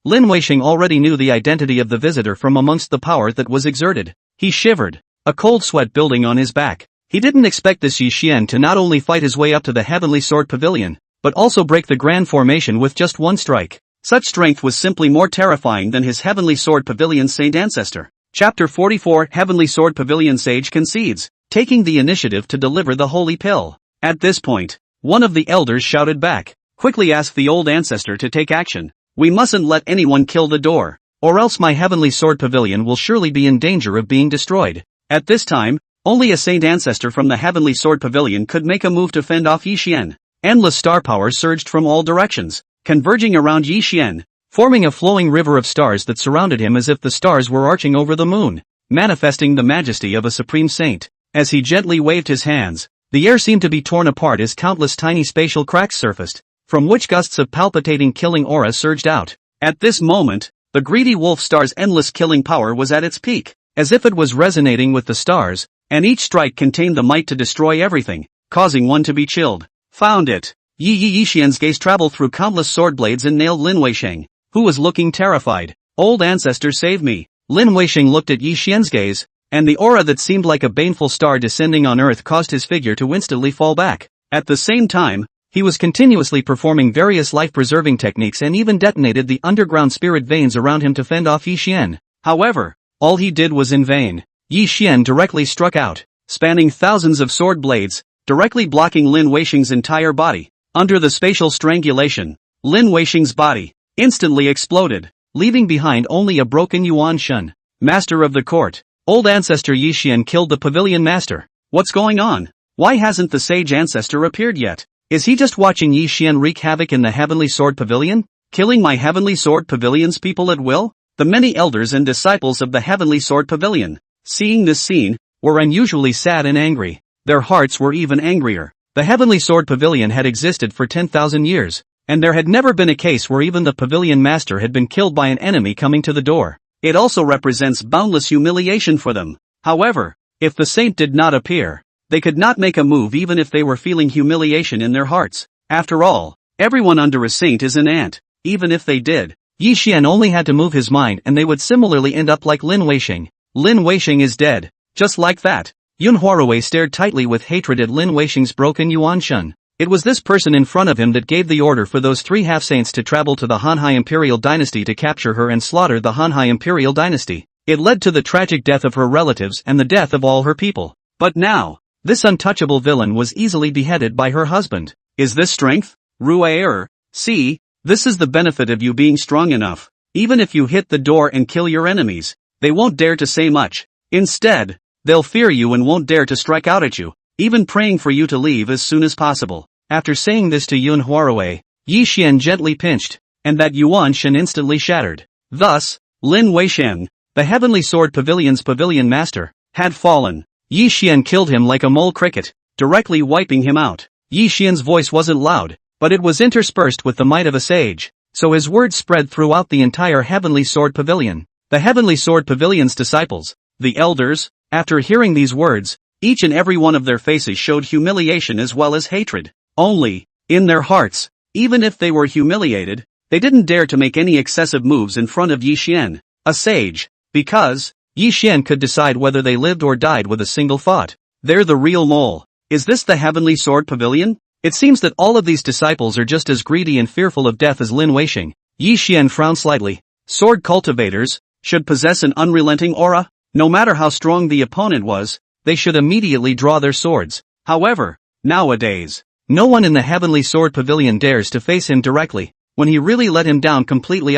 Lin Weisheng already knew the identity of the visitor from amongst the power that was exerted. He shivered, a cold sweat building on his back. He didn't expect this Yi Xian to not only fight his way up to the Heavenly Sword Pavilion, but also break the grand formation with just one strike. Such strength was simply more terrifying than his Heavenly Sword Pavilion saint ancestor. Chapter 44 Heavenly Sword Pavilion Sage concedes, taking the initiative to deliver the holy pill. At this point, one of the elders shouted back, quickly asked the old ancestor to take action. We mustn't let anyone kill the door, or else my Heavenly Sword Pavilion will surely be in danger of being destroyed. At this time, only a saint ancestor from the Heavenly Sword Pavilion could make a move to fend off Yi Xian. Endless star power surged from all directions. converging around Yi Xian, forming a flowing river of stars that surrounded him as if the stars were arching over the moon, manifesting the majesty of a supreme saint. As he gently waved his hands, the air seemed to be torn apart as countless tiny spatial cracks surfaced, from which gusts of palpitating killing aura surged out. At this moment, the greedy wolf star's endless killing power was at its peak, as if it was resonating with the stars, and each strike contained the might to destroy everything, causing one to be chilled. Found it. Yi Xian's gaze traveled through countless sword blades and nailed Lin Weisheng, who was looking terrified. Old ancestor, save me. Lin Weisheng looked at Yi Xian's gaze, and the aura that seemed like a baneful star descending on earth caused his figure to instantly fall back. At the same time, he was continuously performing various life-preserving techniques and even detonated the underground spirit veins around him to fend off Yi Xian. However, all he did was in vain. Yi Xian directly struck out, spanning thousands of sword blades, directly blocking Lin Weisheng's entire body. Under the spatial strangulation, Lin Weisheng's body instantly exploded, leaving behind only a broken Yuan Shun. Master of the court, old ancestor Yi Xian killed the pavilion master. What's going on? Why hasn't the sage ancestor appeared yet? Is he just watching Yi Xian wreak havoc in the Heavenly Sword Pavilion, killing my Heavenly Sword Pavilion's people at will? The many elders and disciples of the Heavenly Sword Pavilion, seeing this scene, were unusually sad and angry. Their hearts were even angrier. The Heavenly Sword Pavilion had existed for 10,000 years, and there had never been a case where even the pavilion master had been killed by an enemy coming to the door. It also represents boundless humiliation for them. However, if the saint did not appear, they could not make a move even if they were feeling humiliation in their hearts. After all, everyone under a saint is an ant. Even if they did, Yi Xian only had to move his mind and they would similarly end up like Lin Weisheng. Lin Weisheng is dead. Just like that. Yun Huarui stared tightly with hatred at Lin Weisheng's broken Yuan Shun. It was this person in front of him that gave the order for those 3 half-saints to travel to the Hanhai Imperial Dynasty to capture her and slaughter the Hanhai Imperial Dynasty. It led to the tragic death of her relatives and the death of all her people. But now, this untouchable villain was easily beheaded by her husband. Is this strength? Ru'er, see, this is the benefit of you being strong enough. Even if you hit the door and kill your enemies, they won't dare to say much. Instead, they'll fear you and won't dare to strike out at you, even praying for you to leave as soon as possible. After saying this to Yun Huarui, Yi Xian gently pinched, and that Yuan Shen instantly shattered. Thus, Lin Weisheng, the Heavenly Sword Pavilion's pavilion master, had fallen. Yi Xian killed him like a mole cricket, directly wiping him out. Yi Xian's voice wasn't loud, but it was interspersed with the might of a sage, so his words spread throughout the entire Heavenly Sword Pavilion. The Heavenly Sword Pavilion's disciples, the elders, after hearing these words, each and every one of their faces showed humiliation as well as hatred. Only, in their hearts, even if they were humiliated, they didn't dare to make any excessive moves in front of Yi Xian, a sage, because Yi Xian could decide whether they lived or died with a single thought. They're the real mole. Is this the Heavenly Sword Pavilion? It seems that all of these disciples are just as greedy and fearful of death as Lin Weisheng. Yi Xian frowned slightly. Sword cultivators should possess an unrelenting aura. No matter how strong the opponent was, they should immediately draw their swords. However, nowadays, no one in the Heavenly Sword Pavilion dares to face him directly, when he really let him down completely.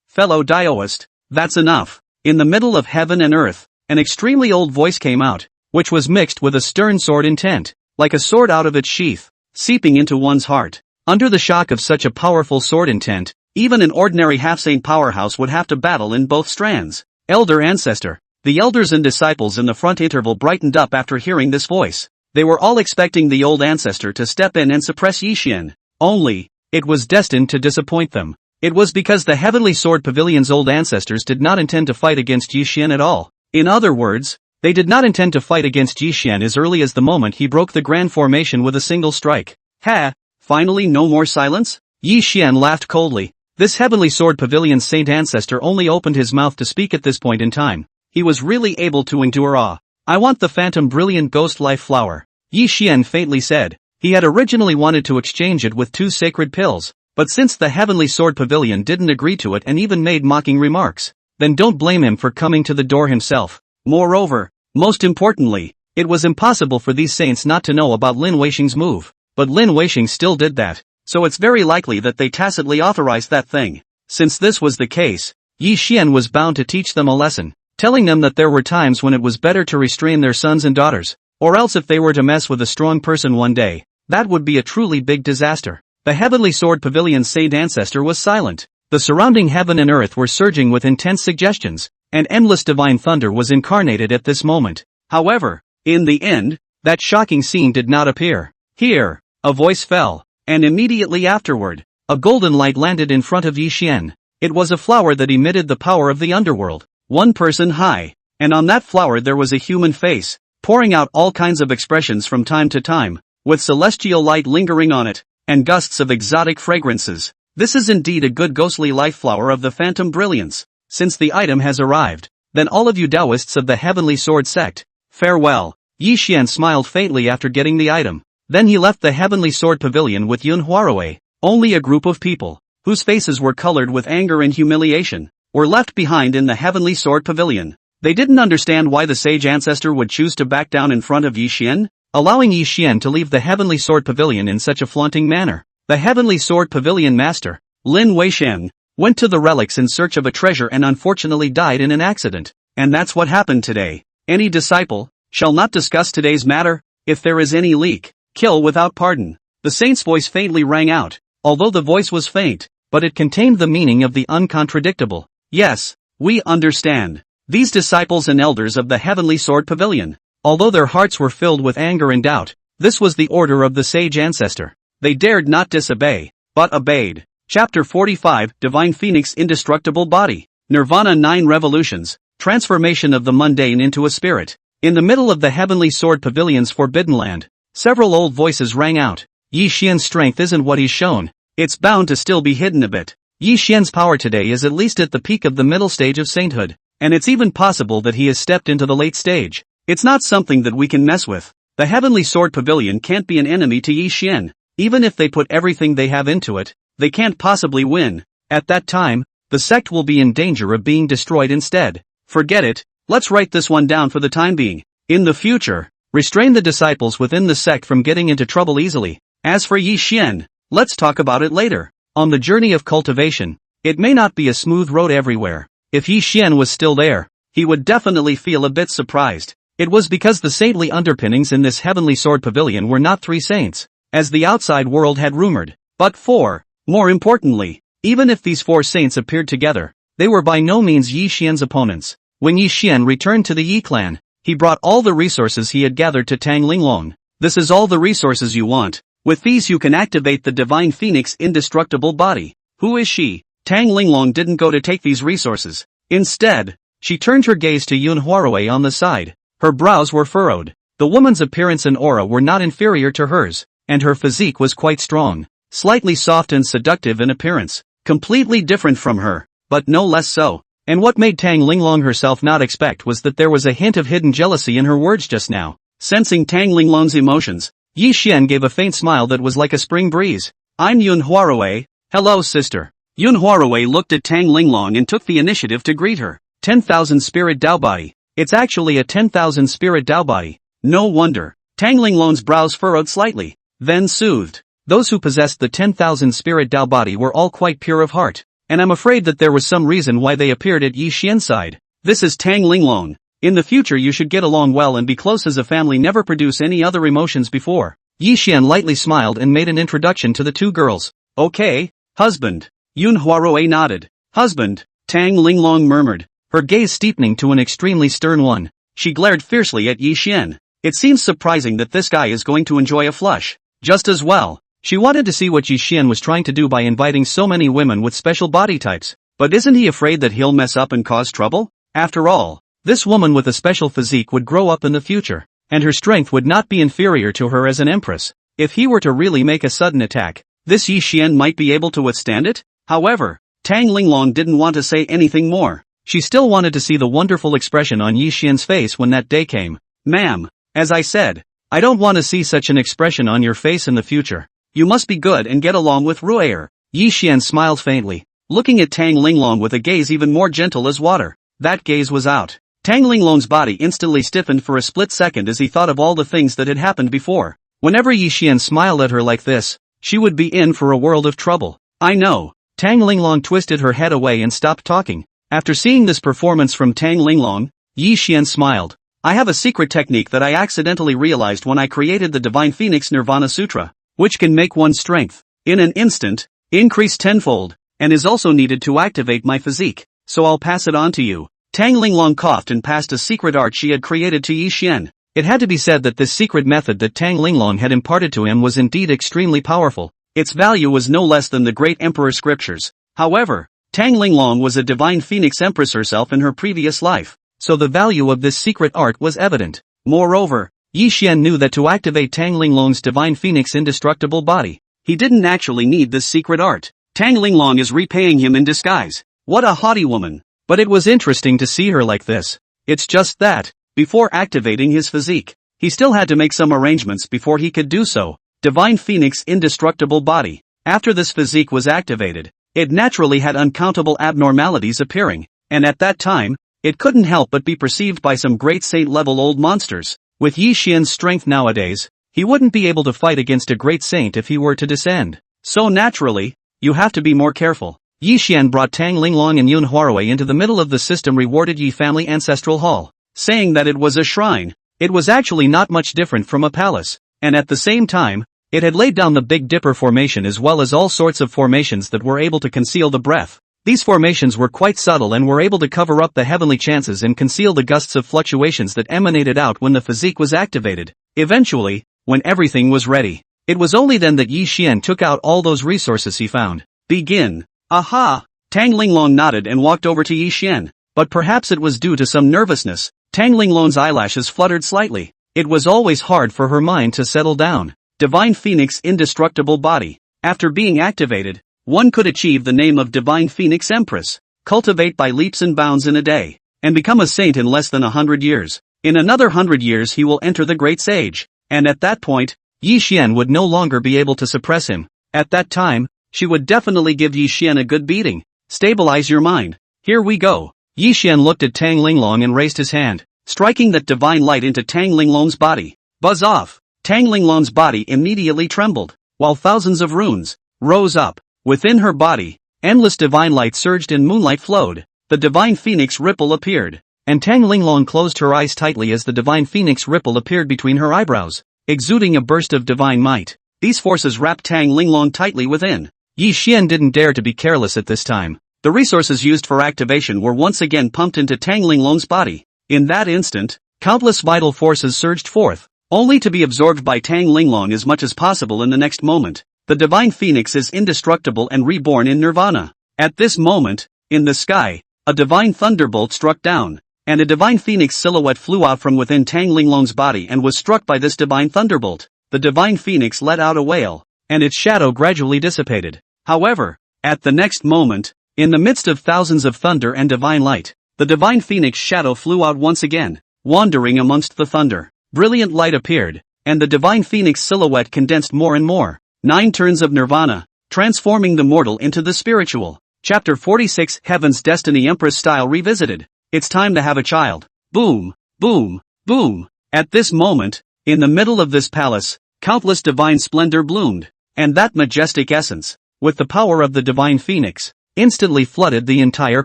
Fellow Daoist, that's enough. In the middle of heaven and earth, an extremely old voice came out, which was mixed with a stern sword intent, like a sword out of its sheath, seeping into one's heart. Under the shock of such a powerful sword intent, even an ordinary half-saint powerhouse would have to battle in both strands. Elder Ancestor. The elders and disciples in the front interval brightened up after hearing this voice. They were all expecting the old ancestor to step in and suppress Yi Xian. Only, it was destined to disappoint them. It was because the Heavenly Sword Pavilion's old ancestors did not intend to fight against Yi Xian at all. In other words, they did not intend to fight against Yi Xian as early as the moment he broke the grand formation with a single strike. Ha! Finally no more silence? Yi Xian laughed coldly. This Heavenly Sword Pavilion's saint ancestor only opened his mouth to speak at this point in time. He was really able to endure awe. I want the phantom brilliant ghost life flower, Yi Xian faintly said. He had originally wanted to exchange it with 2 sacred pills, but since the Heavenly Sword Pavilion didn't agree to it and even made mocking remarks, then don't blame him for coming to the door himself. Moreover, most importantly, it was impossible for these saints not to know about Lin Weisheng's move, but Lin Weisheng still did that, so it's very likely that they tacitly authorized that thing. Since this was the case, Yi Xian was bound to teach them a lesson, telling them that there were times when it was better to restrain their sons and daughters, or else if they were to mess with a strong person one day, that would be a truly big disaster. The Heavenly Sword Pavilion's sage ancestor was silent. The surrounding heaven and earth were surging with intense suggestions, and endless divine thunder was incarnated at this moment. However, in the end, that shocking scene did not appear. Here, a voice fell, and immediately afterward, a golden light landed in front of Xuan. It was a flower that emitted the power of the underworld, 1 person high, and on that flower there was a human face, pouring out all kinds of expressions from time to time, with celestial light lingering on it, and gusts of exotic fragrances. This is indeed a good ghostly life flower of the phantom brilliance. Since the item has arrived, then all of you Taoists of the Heavenly Sword sect, farewell. Xuan smiled faintly after getting the item. Then he left the Heavenly Sword Pavilion with Yun Huarui. Only a group of people, whose faces were colored with anger and humiliation, were left behind in the Heavenly Sword Pavilion. They didn't understand why the sage ancestor would choose to back down in front of Xuan, allowing Xuan to leave the Heavenly Sword Pavilion in such a flaunting manner. The Heavenly Sword Pavilion master, Lin Weishan, went to the relics in search of a treasure and unfortunately died in an accident. And that's what happened today. Any disciple shall not discuss today's matter. If there is any leak, kill without pardon. The saint's voice faintly rang out, although the voice was faint, but it contained the meaning of the uncontradictable. Yes, we understand. These disciples and elders of the Heavenly Sword Pavilion, although their hearts were filled with anger and doubt, this was the order of the sage ancestor. They dared not disobey, but obeyed. Chapter 45, Divine Phoenix Indestructible Body. Nirvana 9 Revolutions, Transformation of the Mundane into a Spirit. In the middle of the Heavenly Sword Pavilion's Forbidden Land, several old voices rang out. Xuan's strength isn't what he's shown. It's bound to still be hidden a bit. Xuan's power today is at least at the peak of the middle stage of sainthood, and it's even possible that he has stepped into the late stage. It's not something that we can mess with. The Heavenly Sword Pavilion can't be an enemy to Xuan. Even if they put everything they have into it, they can't possibly win. At that time, the sect will be in danger of being destroyed instead. Forget it, let's write this one down for the time being. In the future, restrain the disciples within the sect from getting into trouble easily. As for Xuan, let's talk about it later. On the journey of cultivation, it may not be a smooth road everywhere. If Xuan was still there, he would definitely feel a bit surprised. It was because the saintly underpinnings in this Heavenly Sword Pavilion were not 3 saints, as the outside world had rumored, but 4. More importantly, even if these 4 saints appeared together, they were by no means Xuan's opponents. When Xuan returned to the Yi clan, he brought all the resources he had gathered to Tang Linglong. This is all the resources you want. With these you can activate the Divine Phoenix Indestructible Body. Who is she? Tang Linglong didn't go to take these resources. Instead, she turned her gaze to Yun Huarui on the side. Her brows were furrowed. The woman's appearance and aura were not inferior to hers, and her physique was quite strong, slightly soft and seductive in appearance, completely different from her, but no less so. And what made Tang Linglong herself not expect was that there was a hint of hidden jealousy in her words just now. Sensing Tang Linglong's emotions, Xuan gave a faint smile that was like a spring breeze. I'm Yun Huarui. Hello sister. Yun Huarui looked at Tang Linglong and took the initiative to greet her. 10,000 spirit Dao body. It's actually a 10,000 spirit Dao body. No wonder. Tang Linglong's brows furrowed slightly, then soothed. Those who possessed the 10,000 spirit Dao body were all quite pure of heart, and I'm afraid that there was some reason why they appeared at Xuan's side. This is Tang Linglong. In the future you should get along well and be close as a family. Never produce any other emotions before. Xuan lightly smiled and made an introduction to the 2 girls. Okay, husband. Yun Huarui nodded. Husband, Tang Linglong murmured, her gaze steepening to an extremely stern one. She glared fiercely at Xuan. It seems surprising that this guy is going to enjoy a flush. Just as well. She wanted to see what Xuan was trying to do by inviting so many women with special body types. But isn't he afraid that he'll mess up and cause trouble? After all, this woman with a special physique would grow up in the future, and her strength would not be inferior to her as an empress. If he were to really make a sudden attack, this Xuan might be able to withstand it? However, Tang Linglong didn't want to say anything more. She still wanted to see the wonderful expression on Xuan's face when that day came. Ma'am, as I said, I don't want to see such an expression on your face in the future. You must be good and get along with Ru'er. Xuan smiled faintly, looking at Tang Linglong with a gaze even more gentle as water. That gaze was out. Tang Linglong's body instantly stiffened for a split second as he thought of all the things that had happened before. Whenever Xuan smiled at her like this, she would be in for a world of trouble. I know. Tang Linglong twisted her head away and stopped talking. After seeing this performance from Tang Linglong, Xuan smiled. I have a secret technique that I accidentally realized when I created the Divine Phoenix Nirvana Sutra, which can make one's strength in an instant, increased tenfold, and is also needed to activate my physique, so I'll pass it on to you. Tang Linglong coughed and passed a secret art she had created to Yi Xian. It had to be said that this secret method that Tang Linglong had imparted to him was indeed extremely powerful. Its value was no less than the great emperor scriptures. However, Tang Linglong was a divine phoenix empress herself in her previous life, so the value of this secret art was evident. Moreover, Yi Xian knew that to activate Tang Linglong's divine phoenix indestructible body, he didn't actually need this secret art. Tang Linglong is repaying him in disguise. What a haughty woman. But it was interesting to see her like this. It's just that, before activating his physique, he still had to make some arrangements before he could do so. Divine Phoenix indestructible body. After this physique was activated, it naturally had uncountable abnormalities appearing, and at that time, it couldn't help but be perceived by some great saint-level old monsters. With Yi Xian's strength nowadays, he wouldn't be able to fight against a great saint if he were to descend. So naturally, you have to be more careful. Yi Xian brought Tang Linglong and Yun Huarui into the middle of the system-rewarded Yi family ancestral hall, saying that it was a shrine. It was actually not much different from a palace, and at the same time, it had laid down the Big Dipper formation as well as all sorts of formations that were able to conceal the breath. These formations were quite subtle and were able to cover up the heavenly chances and conceal the gusts of fluctuations that emanated out when the physique was activated. Eventually, when everything was ready, it was only then that Yi Xian took out all those resources he found. Begin. Aha! Tang Linglong nodded and walked over to Yi Xian, but perhaps it was due to some nervousness. Tang Linglong's eyelashes fluttered slightly. It was always hard for her mind to settle down. Divine Phoenix indestructible body. After being activated, one could achieve the name of Divine Phoenix Empress, cultivate by leaps and bounds in a day, and become a saint in less than 100 years. In another 100 years he will enter the Great Sage, and at that point, Yi Xian would no longer be able to suppress him. At that time, she would definitely give Yi Xian a good beating. Stabilize your mind. Here we go. Yi Xian looked at Tang Linglong and raised his hand, striking that divine light into Tang Linglong's body. Buzz off. Tang Linglong's body immediately trembled, while thousands of runes rose up. Within her body, endless divine light surged and moonlight flowed. The divine phoenix ripple appeared, and Tang Linglong closed her eyes tightly as the divine phoenix ripple appeared between her eyebrows, exuding a burst of divine might. These forces wrapped Tang Linglong tightly within. Yi Xian didn't dare to be careless at this time. The resources used for activation were once again pumped into Tang Linglong's body. In that instant, countless vital forces surged forth, only to be absorbed by Tang Linglong as much as possible in the next moment. The divine phoenix is indestructible and reborn in nirvana. At this moment, in the sky, a divine thunderbolt struck down, and a divine phoenix silhouette flew out from within Tang Linglong's body and was struck by this divine thunderbolt. The divine phoenix let out a wail, and its shadow gradually dissipated. However, at the next moment, in the midst of thousands of thunder and divine light, the divine phoenix shadow flew out once again, wandering amongst the thunder. Brilliant light appeared, and the divine phoenix silhouette condensed more and more. 9 turns of nirvana, transforming the mortal into the spiritual. Chapter 46 Heaven's Destiny Empress Style Revisited. It's time to have a child. Boom, boom, boom. At this moment, in the middle of this palace, countless divine splendor bloomed, and that majestic essence, with the power of the divine phoenix, instantly flooded the entire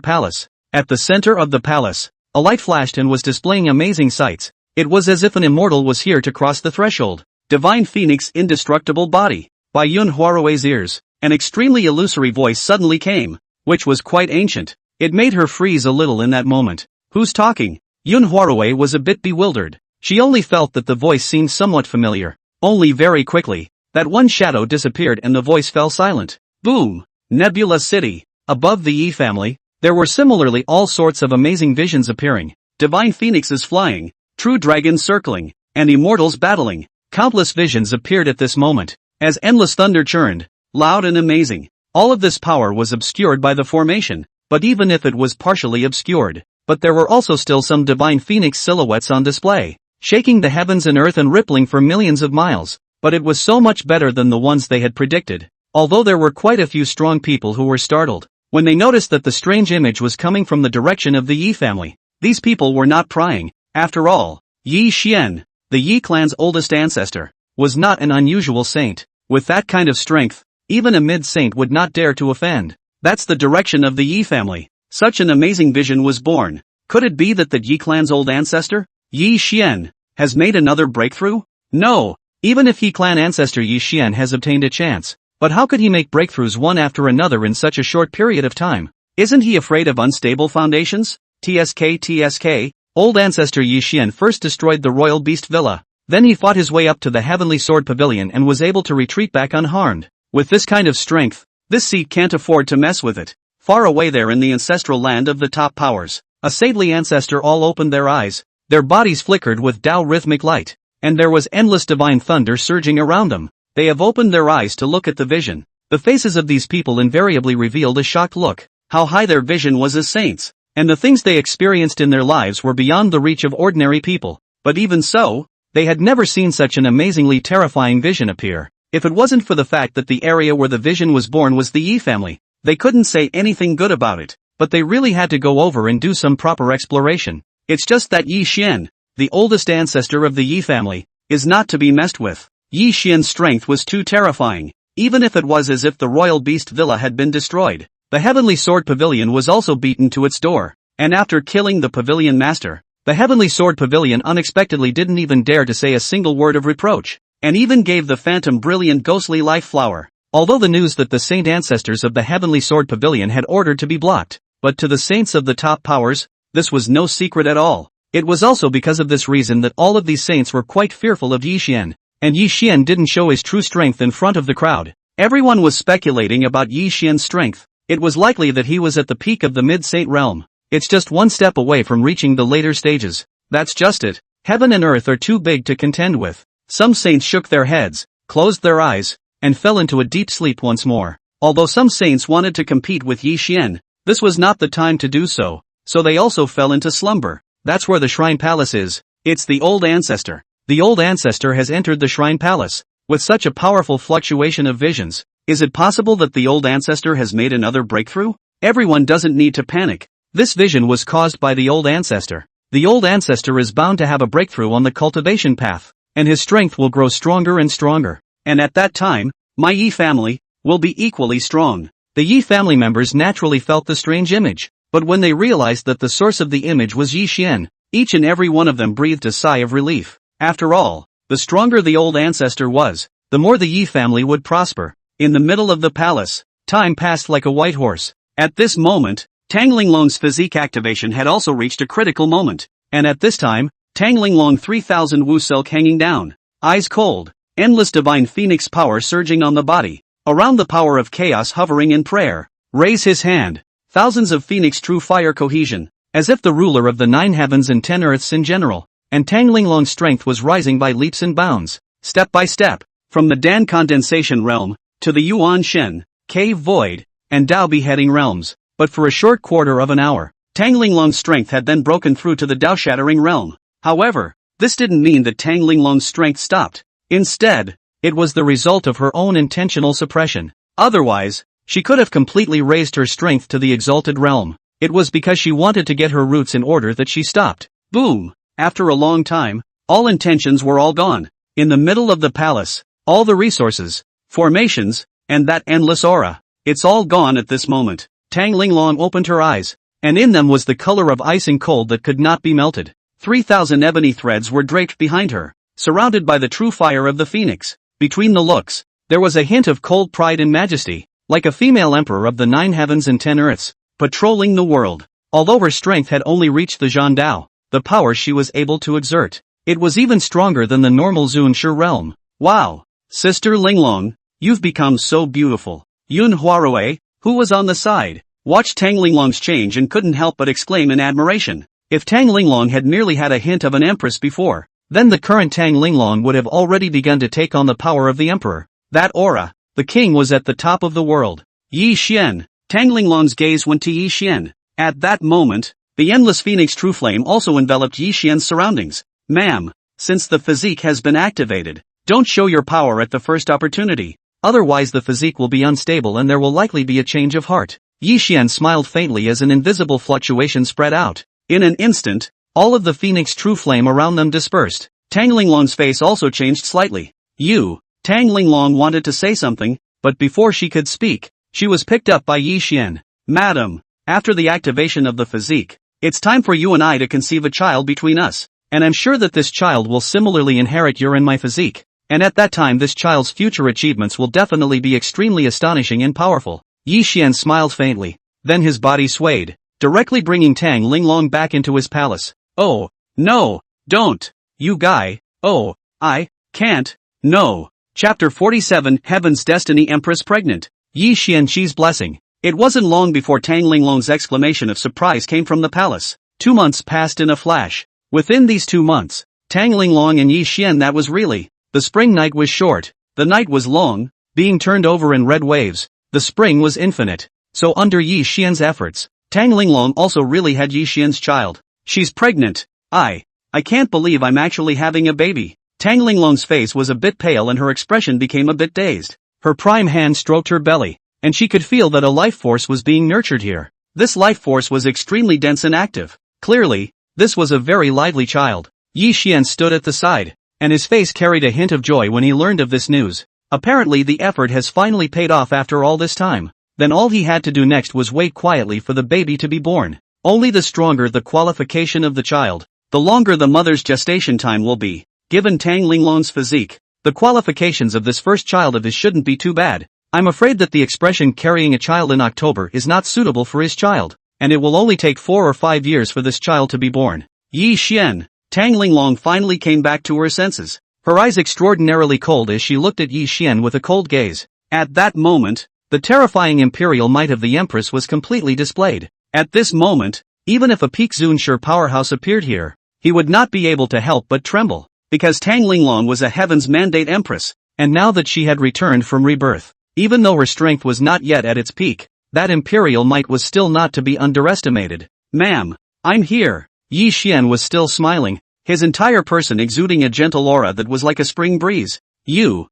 palace. At the center of the palace, a light flashed and was displaying amazing sights. It was as if an immortal was here to cross the threshold. Divine Phoenix Indestructible Body. By Yun Huarui's ears, an extremely illusory voice suddenly came, which was quite ancient. It made her freeze a little in that moment. Who's talking? Yun Huarui was a bit bewildered. She only felt that the voice seemed somewhat familiar. Only very quickly, that one shadow disappeared and the voice fell silent. Boom! Nebula City. Above the Yi family, there were similarly all sorts of amazing visions appearing. Divine phoenixes flying, true dragons circling, and immortals battling. Countless visions appeared at this moment, as endless thunder churned, loud and amazing. All of this power was obscured by the formation, but even if it was partially obscured, but there were also still some divine phoenix silhouettes on display, shaking the heavens and earth and rippling for millions of miles. But it was so much better than the ones they had predicted, although there were quite a few strong people who were startled when they noticed that the strange image was coming from the direction of the Yi family. These people were not prying. After all, Yi Xian, the Yi clan's oldest ancestor, was not an unusual saint. With that kind of strength, even a mid-saint would not dare to offend. That's the direction of the Yi family. Such an amazing vision was born. Could it be that the Yi clan's old ancestor, Yi Xian, has made another breakthrough? No. Even if Yi clan ancestor Yi Xian has obtained a chance, But how could he make breakthroughs one after another in such a short period of time? Isn't he afraid of unstable foundations? TSK. Old ancestor Yi Xian first destroyed the royal beast villa. Then he fought his way up to the heavenly sword pavilion and was able to retreat back unharmed. With this kind of strength, this seat can't afford to mess with it. Far away there in the ancestral land of the top powers, a saintly ancestor all opened their eyes. Their bodies flickered with Tao rhythmic light, and there was endless divine thunder surging around them. They have opened their eyes to look at the vision. The faces of these people invariably revealed a shocked look. How high their vision was as saints, and the things they experienced in their lives were beyond the reach of ordinary people. But even so, they had never seen such an amazingly terrifying vision appear. If it wasn't for the fact that the area where the vision was born was the Yi family, they couldn't say anything good about it, but they really had to go over and do some proper exploration. It's just that Yi Xian, the oldest ancestor of the Yi family, is not to be messed with. Yi Xian's strength was too terrifying, even if it was as if the royal beast villa had been destroyed. The heavenly sword pavilion was also beaten to its door, and after killing the pavilion master, the heavenly sword pavilion unexpectedly didn't even dare to say a single word of reproach, and even gave the phantom brilliant ghostly life flower. Although the news that the saint ancestors of the heavenly sword pavilion had ordered to be blocked, but to the saints of the top powers, this was no secret at all. It was also because of this reason that all of these saints were quite fearful of Yi Xian, and Yi Xian didn't show his true strength in front of the crowd. Everyone was speculating about Yi Xian's strength. It was likely that he was at the peak of the mid-saint realm. It's just one step away from reaching the later stages. That's just it. Heaven and earth are too big to contend with. Some saints shook their heads, closed their eyes, and fell into a deep sleep once more. Although some saints wanted to compete with Yi Xian, this was not the time to do so, so they also fell into slumber. That's where the shrine palace is. It's the old ancestor. The old ancestor has entered the shrine palace. With such a powerful fluctuation of visions, is it possible that the old ancestor has made another breakthrough? Everyone doesn't need to panic. This vision was caused by the old ancestor. The old ancestor is bound to have a breakthrough on the cultivation path, and his strength will grow stronger and stronger. And at that time, my Yi family will be equally strong. The Yi family members naturally felt the strange image, but when they realized that the source of the image was Yi Xian, each and every one of them breathed a sigh of relief. After all, the stronger the old ancestor was, the more the Yi family would prosper. In the middle of the palace, time passed like a white horse. At this moment, Tang Linglong's physique activation had also reached a critical moment, and at this time, Tang Linglong 3000 Wu Silk hanging down, eyes cold, endless divine phoenix power surging on the body, around the power of chaos hovering in prayer. Raise his hand, thousands of phoenix true fire cohesion, as if the ruler of the 9 heavens and 10 earths in general, and Tang Linglong's strength was rising by leaps and bounds, step by step, from the Dan condensation realm, to the Yuan Shen, cave void, and Dao beheading realms. But for a short quarter of an hour, Tang Linglong's strength had then broken through to the Dao-shattering realm. However, this didn't mean that Tang Linglong's strength stopped. Instead, it was the result of her own intentional suppression. Otherwise, she could have completely raised her strength to the exalted realm. It was because she wanted to get her roots in order that she stopped. Boom! After a long time, all intentions were all gone. In the middle of the palace, all the resources, formations, and that endless aura, it's all gone at this moment. Tang Linglong opened her eyes, and in them was the color of ice and cold that could not be melted. 3000 ebony threads were draped behind her, surrounded by the true fire of the phoenix. Between the looks, there was a hint of cold pride and majesty, like a female emperor of the 9 heavens and 10 earths, patrolling the world. Although her strength had only reached the Zhan Dao, the power she was able to exert, it was even stronger than the normal Zun Shi realm. Wow! Sister Linglong, you've become so beautiful. Yun Huarue, who was on the side, watched Tang Linglong's change and couldn't help but exclaim in admiration. If Tang Linglong had merely had a hint of an empress before, then the current Tang Linglong would have already begun to take on the power of the emperor. That aura, the king was at the top of the world. Yi Xian, Tang Linglong's gaze went to Yi Xian. At that moment, the endless phoenix true flame also enveloped Yi Xian's surroundings. Ma'am, since the physique has been activated, don't show your power at the first opportunity. Otherwise the physique will be unstable and there will likely be a change of heart. Yi Xian smiled faintly as an invisible fluctuation spread out. In an instant, all of the phoenix true flame around them dispersed. Tang Linglong's face also changed slightly. Tang Linglong wanted to say something, but before she could speak, she was picked up by Yi Xian. Madam, after the activation of the physique, it's time for you and I to conceive a child between us, and I'm sure that this child will similarly inherit your and my physique. and at that time this child's future achievements will definitely be extremely astonishing and powerful. Yi Xian smiled faintly, then his body swayed, directly bringing Tang Linglong back into his palace. Oh, no, don't, you guy, oh, I can't, no. Chapter 47 Heaven's Destiny Empress Pregnant. Yi Xianqi's blessing. It wasn't long before Tang Linglong's exclamation of surprise came from the palace. 2 months passed in a flash. Within these 2 months, Tang Linglong and Yi Xian that was really, the spring night was short, the night was long, being turned over in red waves, the spring was infinite. So under Yi Xian's efforts, Tang Linglong also really had Yi Xian's child. She's pregnant. I can't believe I'm actually having a baby. Tang Linglong's face was a bit pale and her expression became a bit dazed. Her prime hand stroked her belly, and she could feel that a life force was being nurtured here. This life force was extremely dense and active. Clearly, this was a very lively child. Yi Xian stood at the side, and his face carried a hint of joy when he learned of this news. Apparently the effort has finally paid off after all this time. Then all he had to do next was wait quietly for the baby to be born. Only the stronger the qualification of the child, the longer the mother's gestation time will be. Given Tang Linglong's physique, the qualifications of this first child of his shouldn't be too bad. I'm afraid that the expression carrying a child in October is not suitable for his child, and it will only take 4 or 5 years for this child to be born. Yi Xian. Tang Linglong finally came back to her senses, her eyes extraordinarily cold as she looked at Yi Xian with a cold gaze. At that moment, the terrifying imperial might of the Empress was completely displayed. At this moment, even if a peak Zunshur powerhouse appeared here, he would not be able to help but tremble. Because Tang Linglong was a heaven's mandate empress, and now that she had returned from rebirth, even though her strength was not yet at its peak, that imperial might was still not to be underestimated. Ma'am, I'm here. Yi Xian was still smiling, his entire person exuding a gentle aura that was like a spring breeze. You.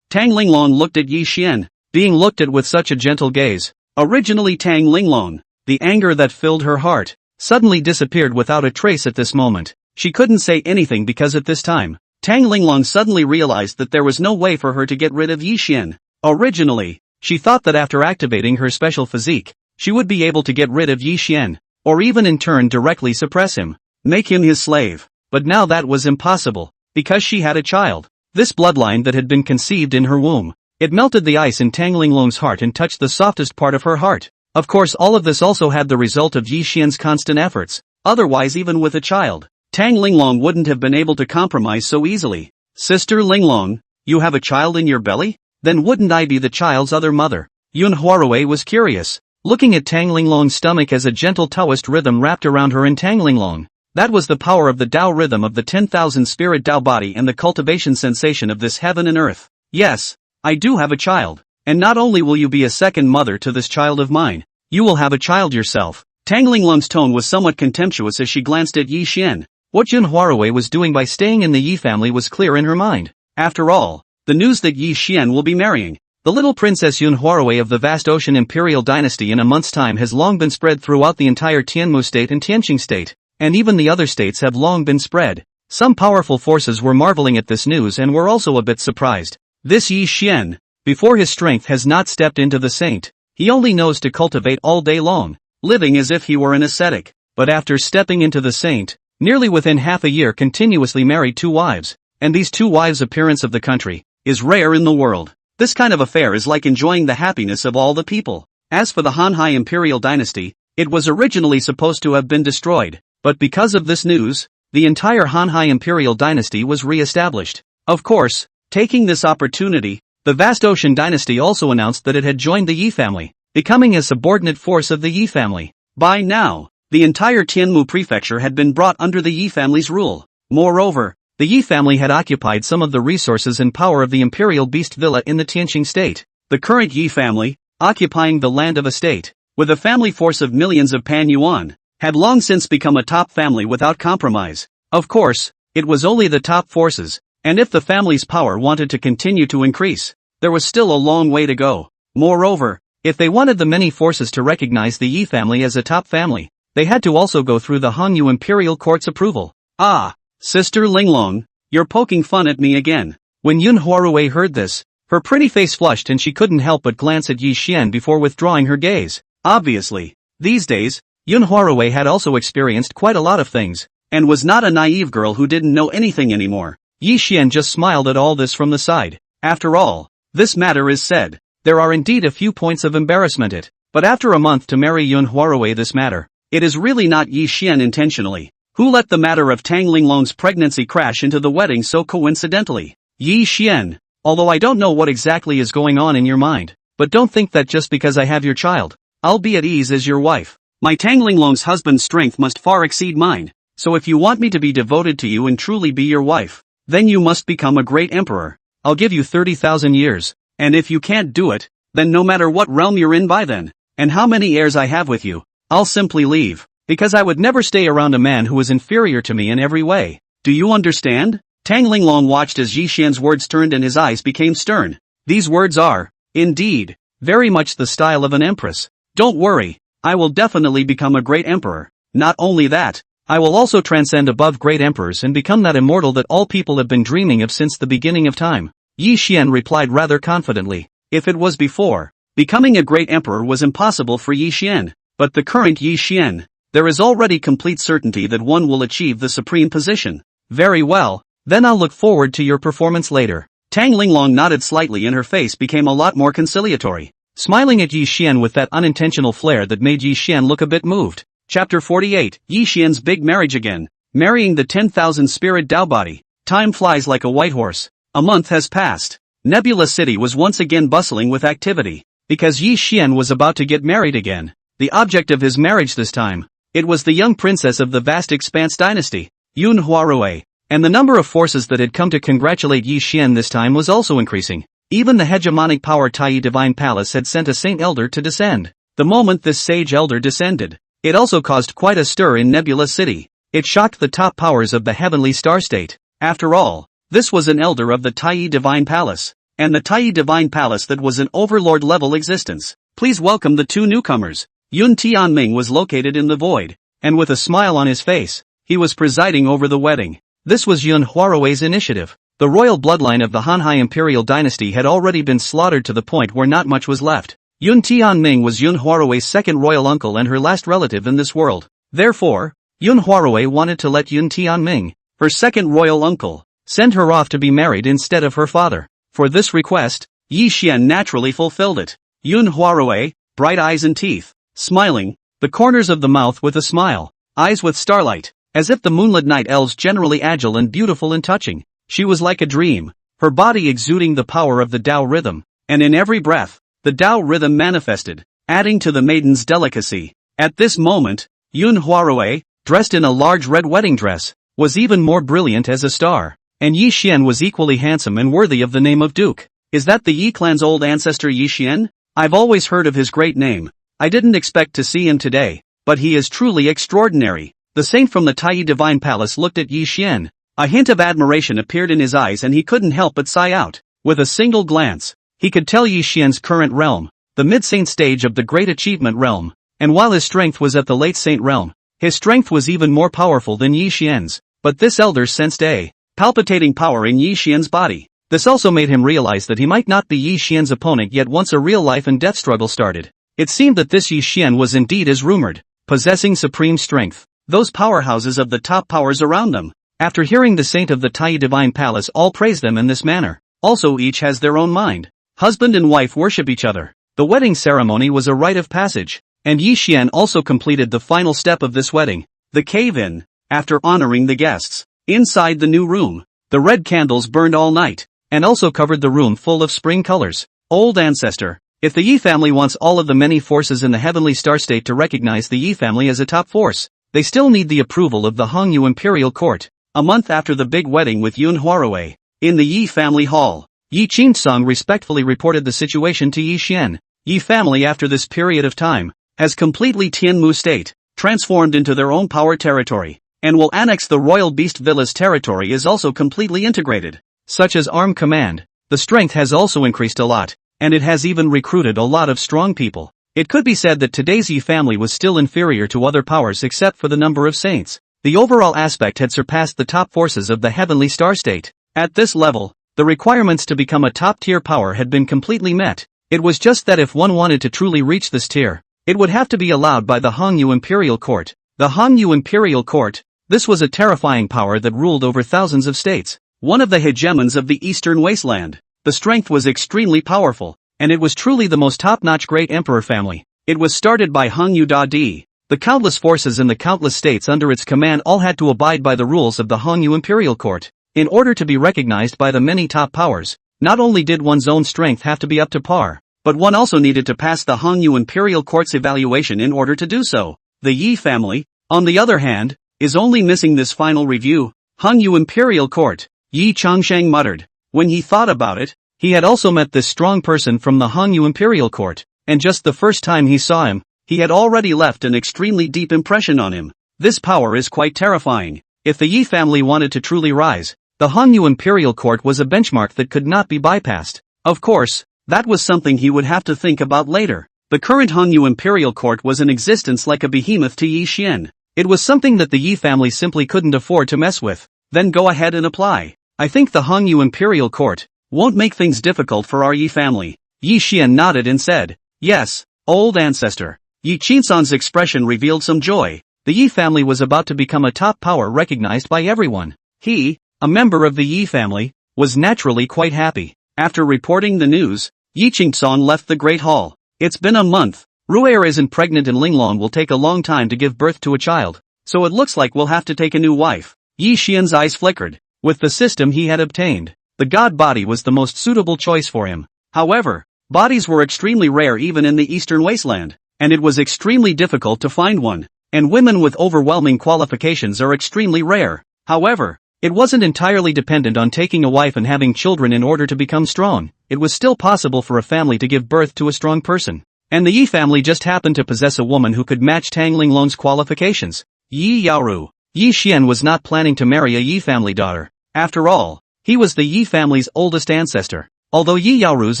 Tang Linglong looked at Yi Xian, being looked at with such a gentle gaze. Originally Tang Linglong, the anger that filled her heart, suddenly disappeared without a trace at this moment. She couldn't say anything because at this time, Tang Linglong suddenly realized that there was no way for her to get rid of Yi Xian. Originally, she thought that after activating her special physique, she would be able to get rid of Yi Xian, or even in turn directly suppress him, make him his slave. But now that was impossible, because she had a child. This bloodline that had been conceived in her womb. It melted the ice in Tang Linglong's heart and touched the softest part of her heart. Of course all of this also had the result of Yi Xian's constant efforts. Otherwise even with a child, Tang Linglong wouldn't have been able to compromise so easily. Sister Linglong, you have a child in your belly? Then wouldn't I be the child's other mother? Yun Huarui was curious, looking at Tang Linglong's stomach as a gentle Taoist rhythm wrapped around her in Tang Linglong. That was the power of the Tao rhythm of the 10,000 spirit Tao body and the cultivation sensation of this heaven and earth. Yes, I do have a child, and not only will you be a second mother to this child of mine, you will have a child yourself. Tang Linglong's tone was somewhat contemptuous as she glanced at Yi Xian. What Yun Huarui was doing by staying in the Yi family was clear in her mind. After all, the news that Yi Xian will be marrying the little princess Yun Huarui of the vast ocean imperial dynasty in a month's time has long been spread throughout the entire Tianmu state and Tianqing state, and even the other states have long been spread. Some powerful forces were marveling at this news and were also a bit surprised. This Yi Xian, before his strength has not stepped into the saint, he only knows to cultivate all day long, living as if he were an ascetic, but after stepping into the saint, nearly within half a year continuously married 2 wives, and these 2 wives' appearance of the country, is rare in the world. This kind of affair is like enjoying the happiness of all the people. As for the Hanhai imperial dynasty, it was originally supposed to have been destroyed, but because of this news, the entire Hanhai imperial dynasty was re-established. Of course, taking this opportunity, the vast ocean dynasty also announced that it had joined the Yi family, becoming a subordinate force of the Yi family. By now, the entire Tianmu prefecture had been brought under the Yi family's rule. Moreover, the Yi family had occupied some of the resources and power of the imperial beast villa in the Tianqing state. The current Yi family, occupying the land of a state, with a family force of millions of pan-yuan, had long since become a top family without compromise. Of course, it was only the top forces, and if the family's power wanted to continue to increase, there was still a long way to go. Moreover, if they wanted the many forces to recognize the Yi family as a top family, they had to also go through the Hongyu Imperial Court's approval. Ah, Sister Linglong, you're poking fun at me again. When Yun Huarui heard this, her pretty face flushed and she couldn't help but glance at Yi Xian before withdrawing her gaze. Obviously, these days, Yun Huarui had also experienced quite a lot of things, and was not a naive girl who didn't know anything anymore. Yi Xian just smiled at all this from the side. After all, this matter is said. There are indeed a few points of embarrassment it. But after a month to marry Yun Huarui this matter. It is really not Yi Xian intentionally. Who let the matter of Tang Linglong's pregnancy crash into the wedding so coincidentally? Yi Xian. Although I don't know what exactly is going on in your mind. But don't think that just because I have your child, I'll be at ease as your wife. My Tang Linglong's husband's strength must far exceed mine. So if you want me to be devoted to you and truly be your wife, then you must become a great emperor. I'll give you 30,000 years. And if you can't do it, then no matter what realm you're in by then, and how many heirs I have with you, I'll simply leave. Because I would never stay around a man who is inferior to me in every way. Do you understand? Tang Linglong watched as Yi Xian's words turned and his eyes became stern. These words are, indeed, very much the style of an empress. Don't worry, I will definitely become a great emperor. Not only that, I will also transcend above great emperors and become that immortal that all people have been dreaming of since the beginning of time. Yi Xian replied rather confidently. If it was before, becoming a great emperor was impossible for Yi Xian. But the current Yi Xian, there is already complete certainty that one will achieve the supreme position. Very well, then I'll look forward to your performance later. Tang Linglong nodded slightly and her face became a lot more conciliatory, smiling at Yi Xian with that unintentional flair that made Yi Xian look a bit moved. Chapter 48, Yi Xian's big marriage again. Marrying the 10,000 spirit Dao body. Time flies like a white horse. A month has passed. Nebula City was once again bustling with activity, because Yi Xian was about to get married again. The object of his marriage this time, it was the young princess of the vast Expanse dynasty, Yun Huarui, and the number of forces that had come to congratulate Yi Xian this time was also increasing. Even the hegemonic power Tai Divine Palace had sent a saint elder to descend. The moment this sage elder descended, it also caused quite a stir in Nebula City. It shocked the top powers of the heavenly star state. After all, this was an elder of the Tai Divine Palace, and the Tai Divine Palace that was an overlord-level existence. Please welcome the two newcomers. Yun Tianming was located in the void, and with a smile on his face, he was presiding over the wedding. This was Yun Huarui's initiative. The royal bloodline of the Hanhai Imperial dynasty had already been slaughtered to the point where not much was left. Yun Tianming was Yun Huarui's second royal uncle and her last relative in this world. Therefore, Yun Huarui wanted to let Yun Tianming, her second royal uncle, send her off to be married instead of her father. For this request, Yi Xian naturally fulfilled it. Yun Huarui, bright eyes and teeth, smiling, the corners of the mouth with a smile, eyes with starlight, as if the moonlit night elves generally agile and beautiful and touching. She was like a dream, her body exuding the power of the Tao rhythm, and in every breath, the Tao rhythm manifested, adding to the maiden's delicacy. At this moment, Yun Huarui, dressed in a large red wedding dress, was even more brilliant as a star, and Yi Xian was equally handsome and worthy of the name of Duke. Is that the Yi clan's old ancestor Yi Xian? I've always heard of his great name. I didn't expect to see him today, but he is truly extraordinary. The saint from the Tai Divine Palace looked at Yi Xian. A hint of admiration appeared in his eyes and he couldn't help but sigh out. With a single glance, he could tell Yi Xian's current realm, the mid-saint stage of the Great Achievement realm, and while his strength was at the late saint realm, his strength was even more powerful than Yi Xian's. But this elder sensed a palpitating power in Yi Xian's body. This also made him realize that he might not be Yi Xian's opponent yet once a real life and death struggle started. It seemed that this Yi Xian was indeed as rumored, possessing supreme strength. Those powerhouses of the top powers around them, after hearing the saint of the Tai Divine Palace all praise them in this manner. Also each has their own mind. Husband and wife worship each other. The wedding ceremony was a rite of passage, and Yi Xian also completed the final step of this wedding, the cave-in. After honoring the guests, inside the new room, the red candles burned all night, and also covered the room full of spring colors. Old ancestor. If the Yi family wants all of the many forces in the heavenly star state to recognize the Yi family as a top force, they still need the approval of the Hongyu Imperial Court. A month after the big wedding with Yun Huarui, in the Yi family hall, Yi Qinsong respectfully reported the situation to Yi Xian. Yi family after this period of time, has completely Tianmu state, transformed into their own power territory, and will annex the royal beast villa's territory is also completely integrated, such as armed command. The strength has also increased a lot, and it has even recruited a lot of strong people. It could be said that today's Yi family was still inferior to other powers except for the number of saints. The overall aspect had surpassed the top forces of the heavenly star state. At this level, the requirements to become a top-tier power had been completely met. It was just that if one wanted to truly reach this tier, it would have to be allowed by the Hongyu Imperial Court. The Hongyu Imperial Court, this was a terrifying power that ruled over thousands of states. one of the hegemons of the Eastern Wasteland. The strength was extremely powerful, and it was truly the most top-notch great emperor family. It was started by Hung Yu Da Di. The countless forces and the countless states under its command all had to abide by the rules of the Hung Yu Imperial Court. In order to be recognized by the many top powers, not only did one's own strength have to be up to par, but one also needed to pass the Hung Yu Imperial Court's evaluation in order to do so. The Yi family, on the other hand, is only missing this final review. Hung Yu Imperial Court, Yi Changsheng muttered. When he thought about it, he had also met this strong person from the Hung Yu Imperial Court, and just the first time he saw him, he had already left an extremely deep impression on him. This power is quite terrifying. If the Yi family wanted to truly rise, the Hung Yu Imperial Court was a benchmark that could not be bypassed. Of course, that was something he would have to think about later. The current Hung Yu Imperial Court was in existence like a behemoth to Yi Xian. It was something that the Yi family simply couldn't afford to mess with. Then go ahead and apply. I think the Hung Yu Imperial Court won't make things difficult for our Yi family. Yi Xian nodded and said, yes, old ancestor. Yi Qinsan's expression revealed some joy. The Yi family was about to become a top power recognized by everyone. He, a member of the Yi family, was naturally quite happy. After reporting the news, Yi Qingsan left the Great Hall. It's been a month. Ru'er isn't pregnant and Linglong will take a long time to give birth to a child, so it looks like we'll have to take a new wife. Yi Xian's eyes flickered. With the system he had obtained, the god body was the most suitable choice for him. However, bodies were extremely rare even in the Eastern Wasteland, and it was extremely difficult to find one, and women with overwhelming qualifications are extremely rare. However, it wasn't entirely dependent on taking a wife and having children in order to become strong. It was still possible for a family to give birth to a strong person. And the Yi family just happened to possess a woman who could match Tang Linglong's qualifications. Yi Yaoru. Yi Xian was not planning to marry a Yi family daughter. After all, he was the Yi family's oldest ancestor. Although Yi Yaoru's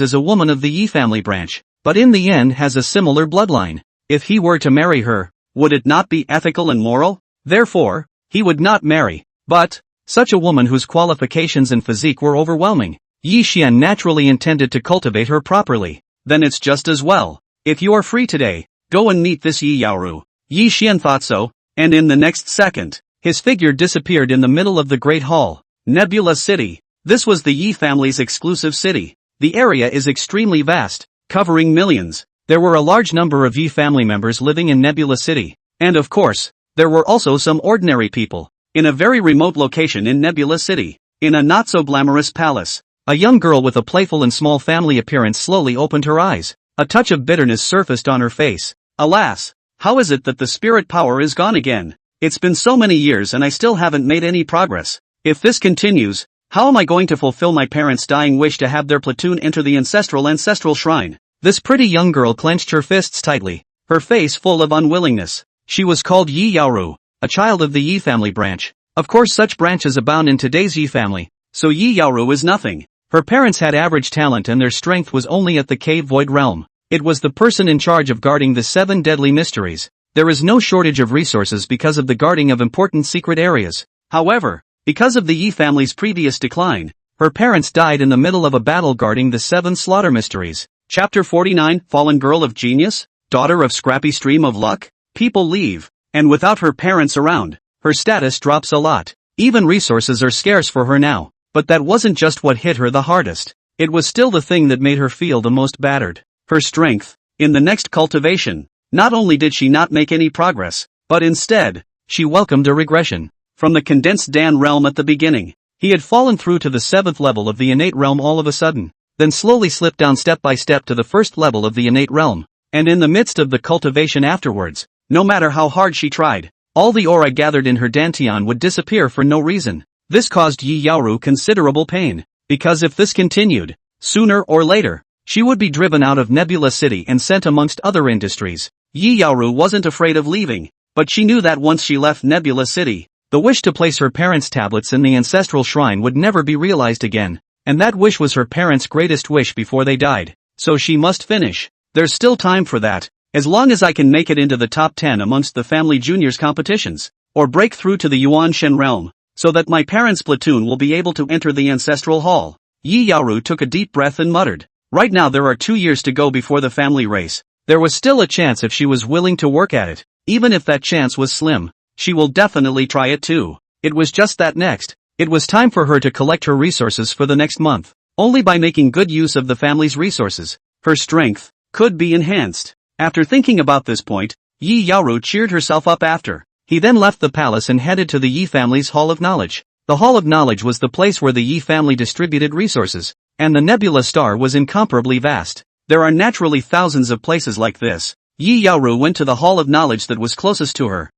is a woman of the Yi family branch, but in the end has a similar bloodline. If he were to marry her, would it not be ethical and moral? Therefore, he would not marry. But, such a woman whose qualifications and physique were overwhelming, Yi Xian naturally intended to cultivate her properly. Then it's just as well. If you are free today, go and meet this Yi Yaoru. Yi Xian thought so, and in the next second, his figure disappeared in the middle of the Great Hall. Nebula City. This was the Yi family's exclusive city. The area is extremely vast, covering millions. There were a large number of Yi family members living in Nebula City. And of course, there were also some ordinary people. In a very remote location in Nebula City, in a not-so-glamorous palace, a young girl with a playful and small family appearance slowly opened her eyes. A touch of bitterness surfaced on her face. Alas, how is it that the spirit power is gone again? It's been so many years and I still haven't made any progress. If this continues, how am I going to fulfill my parents' dying wish to have their platoon enter the ancestral shrine? This pretty young girl clenched her fists tightly, her face full of unwillingness. She was called Yi Yaoru, a child of the Yi family branch. Of course such branches abound in today's Yi family, so Yi Yaoru is nothing. Her parents had average talent and their strength was only at the cave void realm. It was the person in charge of guarding the 7 deadly mysteries. There is no shortage of resources because of the guarding of important secret areas. However, because of the Yi family's previous decline, her parents died in the middle of a battle guarding the 7 slaughter mysteries. Chapter 49, Fallen Girl of Genius, Daughter of Scrappy Stream of Luck. People leave, and without her parents around, her status drops a lot. Even resources are scarce for her now. But that wasn't just what hit her the hardest. It was still the thing that made her feel the most battered. Her strength. In the next cultivation, not only did she not make any progress, but instead, she welcomed a regression. From the condensed Dan realm at the beginning, he had fallen through to the 7th level of the innate realm all of a sudden, then slowly slipped down step by step to the 1st level of the innate realm. And in the midst of the cultivation afterwards, no matter how hard she tried, all the aura gathered in her dantian would disappear for no reason. This caused Yi Yaoru considerable pain, because if this continued, sooner or later, she would be driven out of Nebula City and sent amongst other industries. Yi Yaoru wasn't afraid of leaving, but she knew that once she left Nebula City, the wish to place her parents' tablets in the ancestral shrine would never be realized again, and that wish was her parents' greatest wish before they died, so she must finish. There's still time for that, as long as I can make it into the top 10 amongst the family juniors competitions, or break through to the Yuan Shen realm, so that my parents' platoon will be able to enter the ancestral hall. Yi Yaoru took a deep breath and muttered. Right now there are 2 years to go before the family race. There was still a chance if she was willing to work at it. Even if that chance was slim, she will definitely try it too. It was just that next, It was time for her to collect her resources for the next month. Only by making good use of the family's resources, her strength could be enhanced. After thinking about this point, Yi Yaoru cheered herself up after. He then left the palace and headed to the Yi family's Hall of Knowledge. The Hall of Knowledge was the place where the Yi family distributed resources, and the nebula star was incomparably vast. There are naturally thousands of places like this. Yi Yaoru went to the Hall of Knowledge that was closest to her.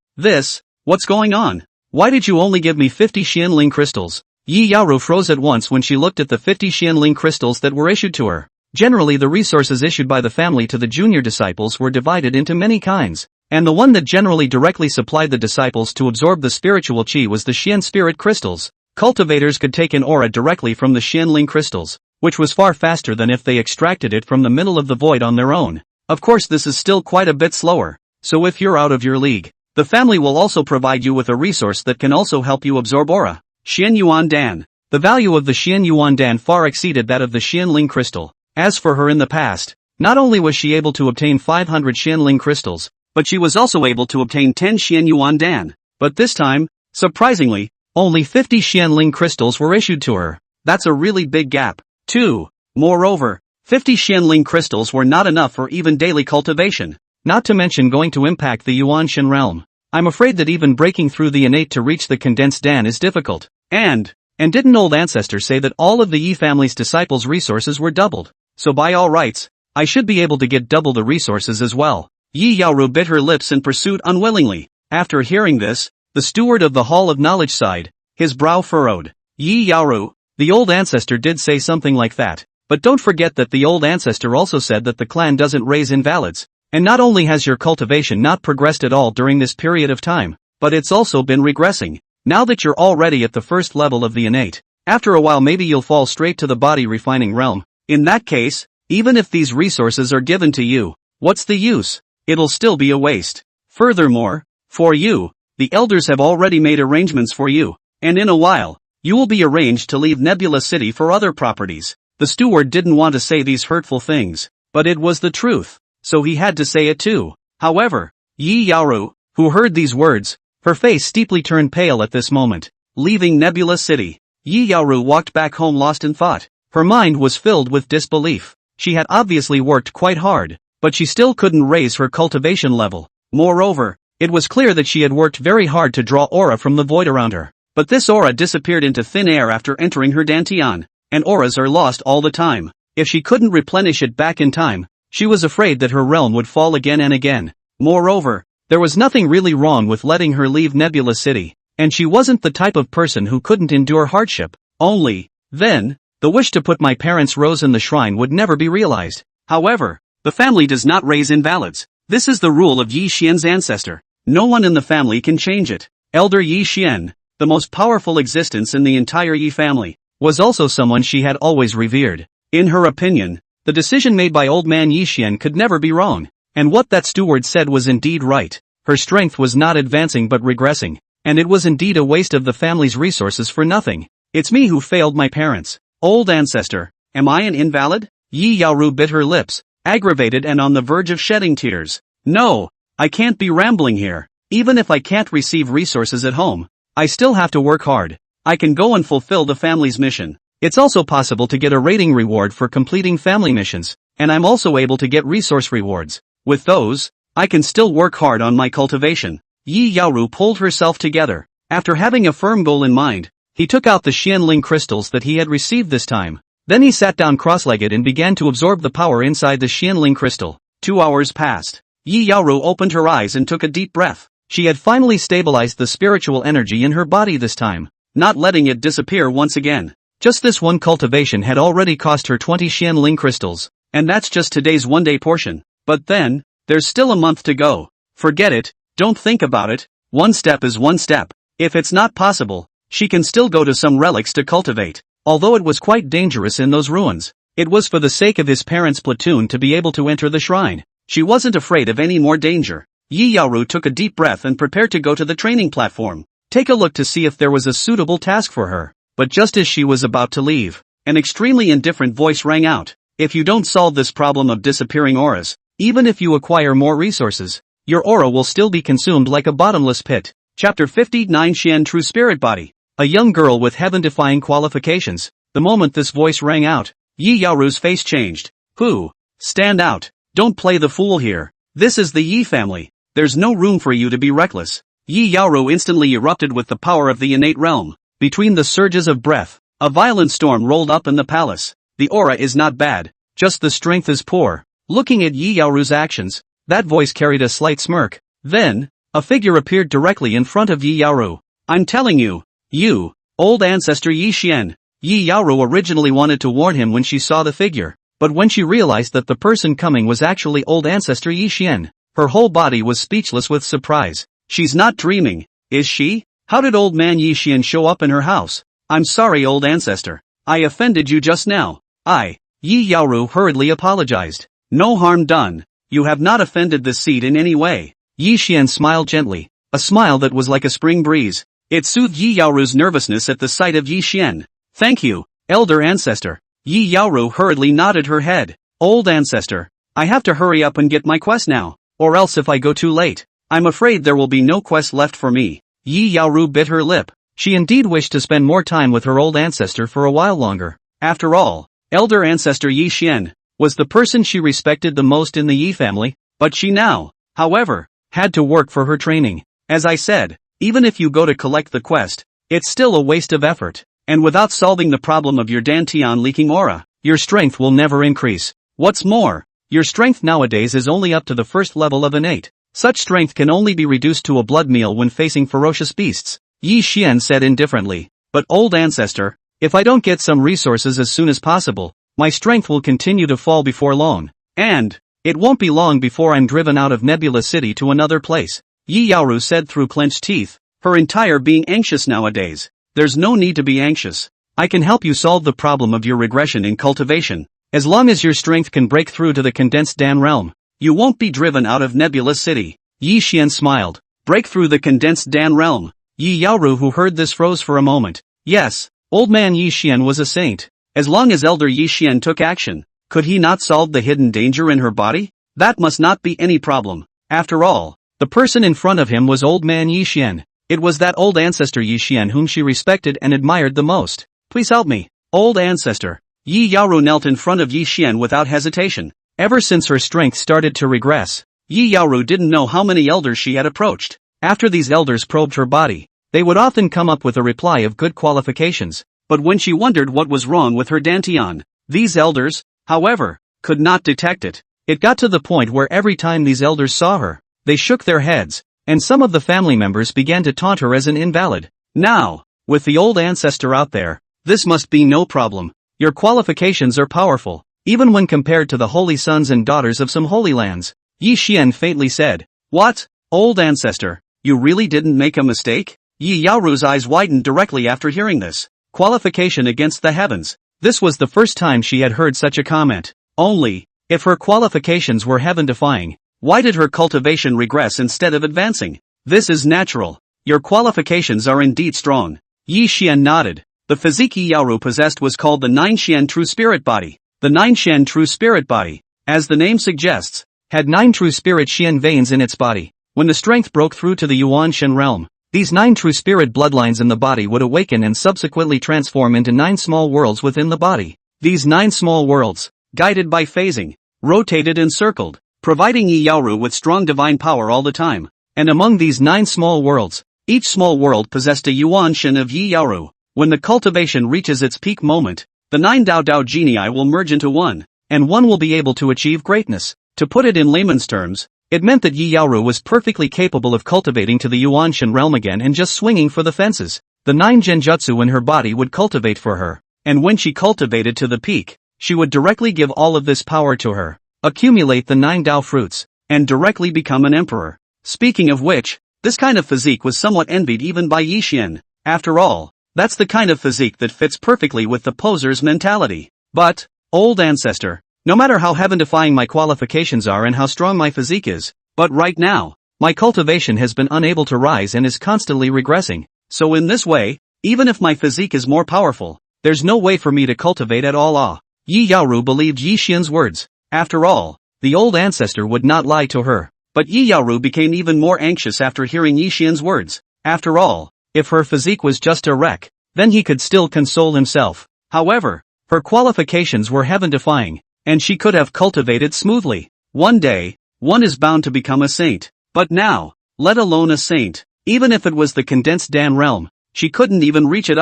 What's going on? Why did you only give me 50 Xianling crystals? Yi Yaoru froze at once when she looked at the 50 Xianling crystals that were issued to her. Generally the resources issued by the family to the junior disciples were divided into many kinds, and the one that generally directly supplied the disciples to absorb the spiritual qi was the Xian spirit crystals. Cultivators could take an aura directly from the Xianling crystals, which was far faster than if they extracted it from the middle of the void on their own. Of course this is still quite a bit slower, so if you're out of your league, the family will also provide you with a resource that can also help you absorb aura. Xian Yuan Dan. The value of the Xian Yuan Dan far exceeded that of the Xianling crystal. As for her in the past, not only was she able to obtain 500 Xianling crystals, but she was also able to obtain 10 Xian Yuan Dan. But this time, surprisingly, only 50 Xianling crystals were issued to her. That's a really big gap. 2. Moreover, 50 Xianling crystals were not enough for even daily cultivation, not to mention going to impact the Yuanshan realm. I'm afraid that even breaking through the innate to reach the condensed Dan is difficult. And didn't old ancestors say that all of the Yi family's disciples' resources were doubled? So by all rights, I should be able to get double the resources as well. Yi Yaoru bit her lips and pursued unwillingly. After hearing this, the steward of the Hall of Knowledge sighed, his brow furrowed. Yi Yaoru, the old ancestor did say something like that, but don't forget that the old ancestor also said that the clan doesn't raise invalids. And not only has your cultivation not progressed at all during this period of time, but it's also been regressing. Now that you're already at the first level of the innate, after a while maybe you'll fall straight to the body refining realm. In that case, even if these resources are given to you, what's the use? It'll still be a waste. Furthermore, for you, the elders have already made arrangements for you, and in a while, you will be arranged to leave Nebula City for other properties. The steward didn't want to say these hurtful things, but it was the truth. So he had to say it too. However, Yi Yaoru, who heard these words, her face steeply turned pale at this moment. Leaving Nebula City, Yi Yaoru walked back home lost in thought. Her mind was filled with disbelief. She had obviously worked quite hard, but she still couldn't raise her cultivation level. Moreover, it was clear that she had worked very hard to draw aura from the void around her. But this aura disappeared into thin air after entering her dantian, and auras are lost all the time. If she couldn't replenish it back in time, she was afraid that her realm would fall again and again. Moreover, there was nothing really wrong with letting her leave Nebula City, and she wasn't the type of person who couldn't endure hardship. Only, then, the wish to put my parents' rose in the shrine would never be realized. However, the family does not raise invalids. This is the rule of Yi Xian's ancestor. No one in the family can change it. Elder Yi Xian, the most powerful existence in the entire Yi family, was also someone she had always revered. In her opinion, the decision made by old man Yi Xian could never be wrong, and what that steward said was indeed right. Her strength was not advancing but regressing, and it was indeed a waste of the family's resources for nothing. It's me who failed my parents. Old ancestor, am I an invalid? Yi Yaoru bit her lips, aggravated and on the verge of shedding tears. No, I can't be rambling here. Even if I can't receive resources at home, I still have to work hard. I can go and fulfill the family's mission. It's also possible to get a rating reward for completing family missions, and I'm also able to get resource rewards. With those, I can still work hard on my cultivation. Yi Yaoru pulled herself together. After having a firm goal in mind, he took out the Xianling crystals that he had received this time. Then he sat down cross-legged and began to absorb the power inside the Xianling crystal. 2 hours passed. Yi Yaoru opened her eyes and took a deep breath. She had finally stabilized the spiritual energy in her body this time, not letting it disappear once again. Just this one cultivation had already cost her 20 Xianling crystals, and that's just today's one-day portion. But then, there's still a month to go. Forget it, don't think about it, one step is one step. If it's not possible, she can still go to some relics to cultivate. Although it was quite dangerous in those ruins, it was for the sake of his parents' platoon to be able to enter the shrine. She wasn't afraid of any more danger. Yi Yaoru took a deep breath and prepared to go to the training platform. Take a look to see if there was a suitable task for her. But just as she was about to leave, an extremely indifferent voice rang out. If you don't solve this problem of disappearing auras, even if you acquire more resources, your aura will still be consumed like a bottomless pit. Chapter 59 Xian True Spirit Body. a young girl with heaven-defying qualifications. The moment this voice rang out, Yi Yaoru's face changed. Who? Stand out. Don't play the fool here. This is the Yi family. There's no room for you to be reckless. Yi Yaoru instantly erupted with the power of the innate realm. Between the surges of breath, a violent storm rolled up in the palace. The aura is not bad, just the strength is poor. Looking at Yi Yaoru's actions, that voice carried a slight smirk. Then, a figure appeared directly in front of Yi Yaoru. I'm telling you, you, old ancestor Yi Xian. Yi Yaoru originally wanted to warn him when she saw the figure, but when she realized that the person coming was actually old ancestor Yi Xian, her whole body was speechless with surprise. She's not dreaming, is she? How did old man Yi Xian show up in her house? I'm sorry, old ancestor. I offended you just now. Yi Yaoru hurriedly apologized. No harm done. You have not offended the seed in any way. Yi Xian smiled gently, a smile that was like a spring breeze. It soothed Yi Yaoru's nervousness at the sight of Yi Xian. Thank you, elder ancestor. Yi Yaoru hurriedly nodded her head. Old ancestor, I have to hurry up and get my quest now, or else if I go too late, I'm afraid there will be no quest left for me. Yi Yaoru bit her lip. She indeed wished to spend more time with her old ancestor for a while longer. After all, elder ancestor Yi Xian was the person she respected the most in the Yi family, but she now, however, had to work for her training. As I said, even if you go to collect the quest, it's still a waste of effort, and without solving the problem of your Dantian leaking aura, your strength will never increase. What's more, your strength nowadays is only up to the first level of innate. Such strength can only be reduced to a blood meal when facing ferocious beasts. Yi Xian said indifferently. But old ancestor, if I don't get some resources as soon as possible, my strength will continue to fall before long. And it won't be long before I'm driven out of Nebula City to another place. Yi Yaoru said through clenched teeth, her entire being anxious nowadays. There's no need to be anxious. I can help you solve the problem of your regression in cultivation. As long as your strength can break through to the condensed Dan realm, you won't be driven out of Nebula City. Yi Xian smiled. Break through the condensed Dan realm. Yi Yaoru, who heard this, froze for a moment. Yes, old man Yi Xian was a saint. As long as elder Yi Xian took action, could he not solve the hidden danger in her body? That must not be any problem. After all, the person in front of him was old man Yi Xian. It was that old ancestor Yi Xian whom she respected and admired the most. Please help me, old ancestor. Yi Yaoru knelt in front of Yi Xian without hesitation. Ever since her strength started to regress, Yi Yaoru didn't know how many elders she had approached. After these elders probed her body, they would often come up with a reply of good qualifications, but when she wondered what was wrong with her Dantian, these elders, however, could not detect it. It got to the point where every time these elders saw her, they shook their heads, and some of the family members began to taunt her as an invalid. Now, with the old ancestor out there, this must be no problem. Your qualifications are powerful, even when compared to the holy sons and daughters of some holy lands. Yi Xian faintly said. What? Old ancestor, you really didn't make a mistake? Yi Yaoru's eyes widened directly after hearing this. Qualification against the heavens. This was the first time she had heard such a comment. Only, if her qualifications were heaven-defying, why did her cultivation regress instead of advancing? This is natural. Your qualifications are indeed strong. Yi Xian nodded. The physique Yi Yaoru possessed was called the Nine Xian True Spirit Body. The Nine Xian True Spirit Body, as the name suggests, had 9 true spirit Xian veins in its body. When the strength broke through to the Yuan Shen realm, these 9 true spirit bloodlines in the body would awaken and subsequently transform into 9 small worlds within the body. These 9 small worlds, guided by phasing, rotated and circled, providing Yi Yaoru with strong divine power all the time. And among these 9 small worlds, each small world possessed a Yuan Shen of Yi Yaoru. When the cultivation reaches its peak moment, the 9 Dao genii will merge into one, and one will be able to achieve greatness. To put it in layman's terms, it meant that Yi Yaoru was perfectly capable of cultivating to the Yuan Shen realm again and just swinging for the fences. The 9 genjutsu in her body would cultivate for her, and when she cultivated to the peak, she would directly give all of this power to her, accumulate the 9 Dao fruits, and directly become an emperor. Speaking of which, this kind of physique was somewhat envied even by Yi Xian. After all, that's the kind of physique that fits perfectly with the poser's mentality. But, old ancestor, no matter how heaven-defying my qualifications are and how strong my physique is, but right now, my cultivation has been unable to rise and is constantly regressing. So in this way, even if my physique is more powerful, there's no way for me to cultivate at all. Yi Yaoru believed Yi Xian's words. After all, the old ancestor would not lie to her. But Yi Yaoru became even more anxious after hearing Yi Xian's words. After all, If her physique was just a wreck, then he could still console himself. However, her qualifications were heaven-defying, and she could have cultivated smoothly. One day, one is bound to become a saint. But now, let alone a saint, even if it was the condensed Dan realm, she couldn't even reach it.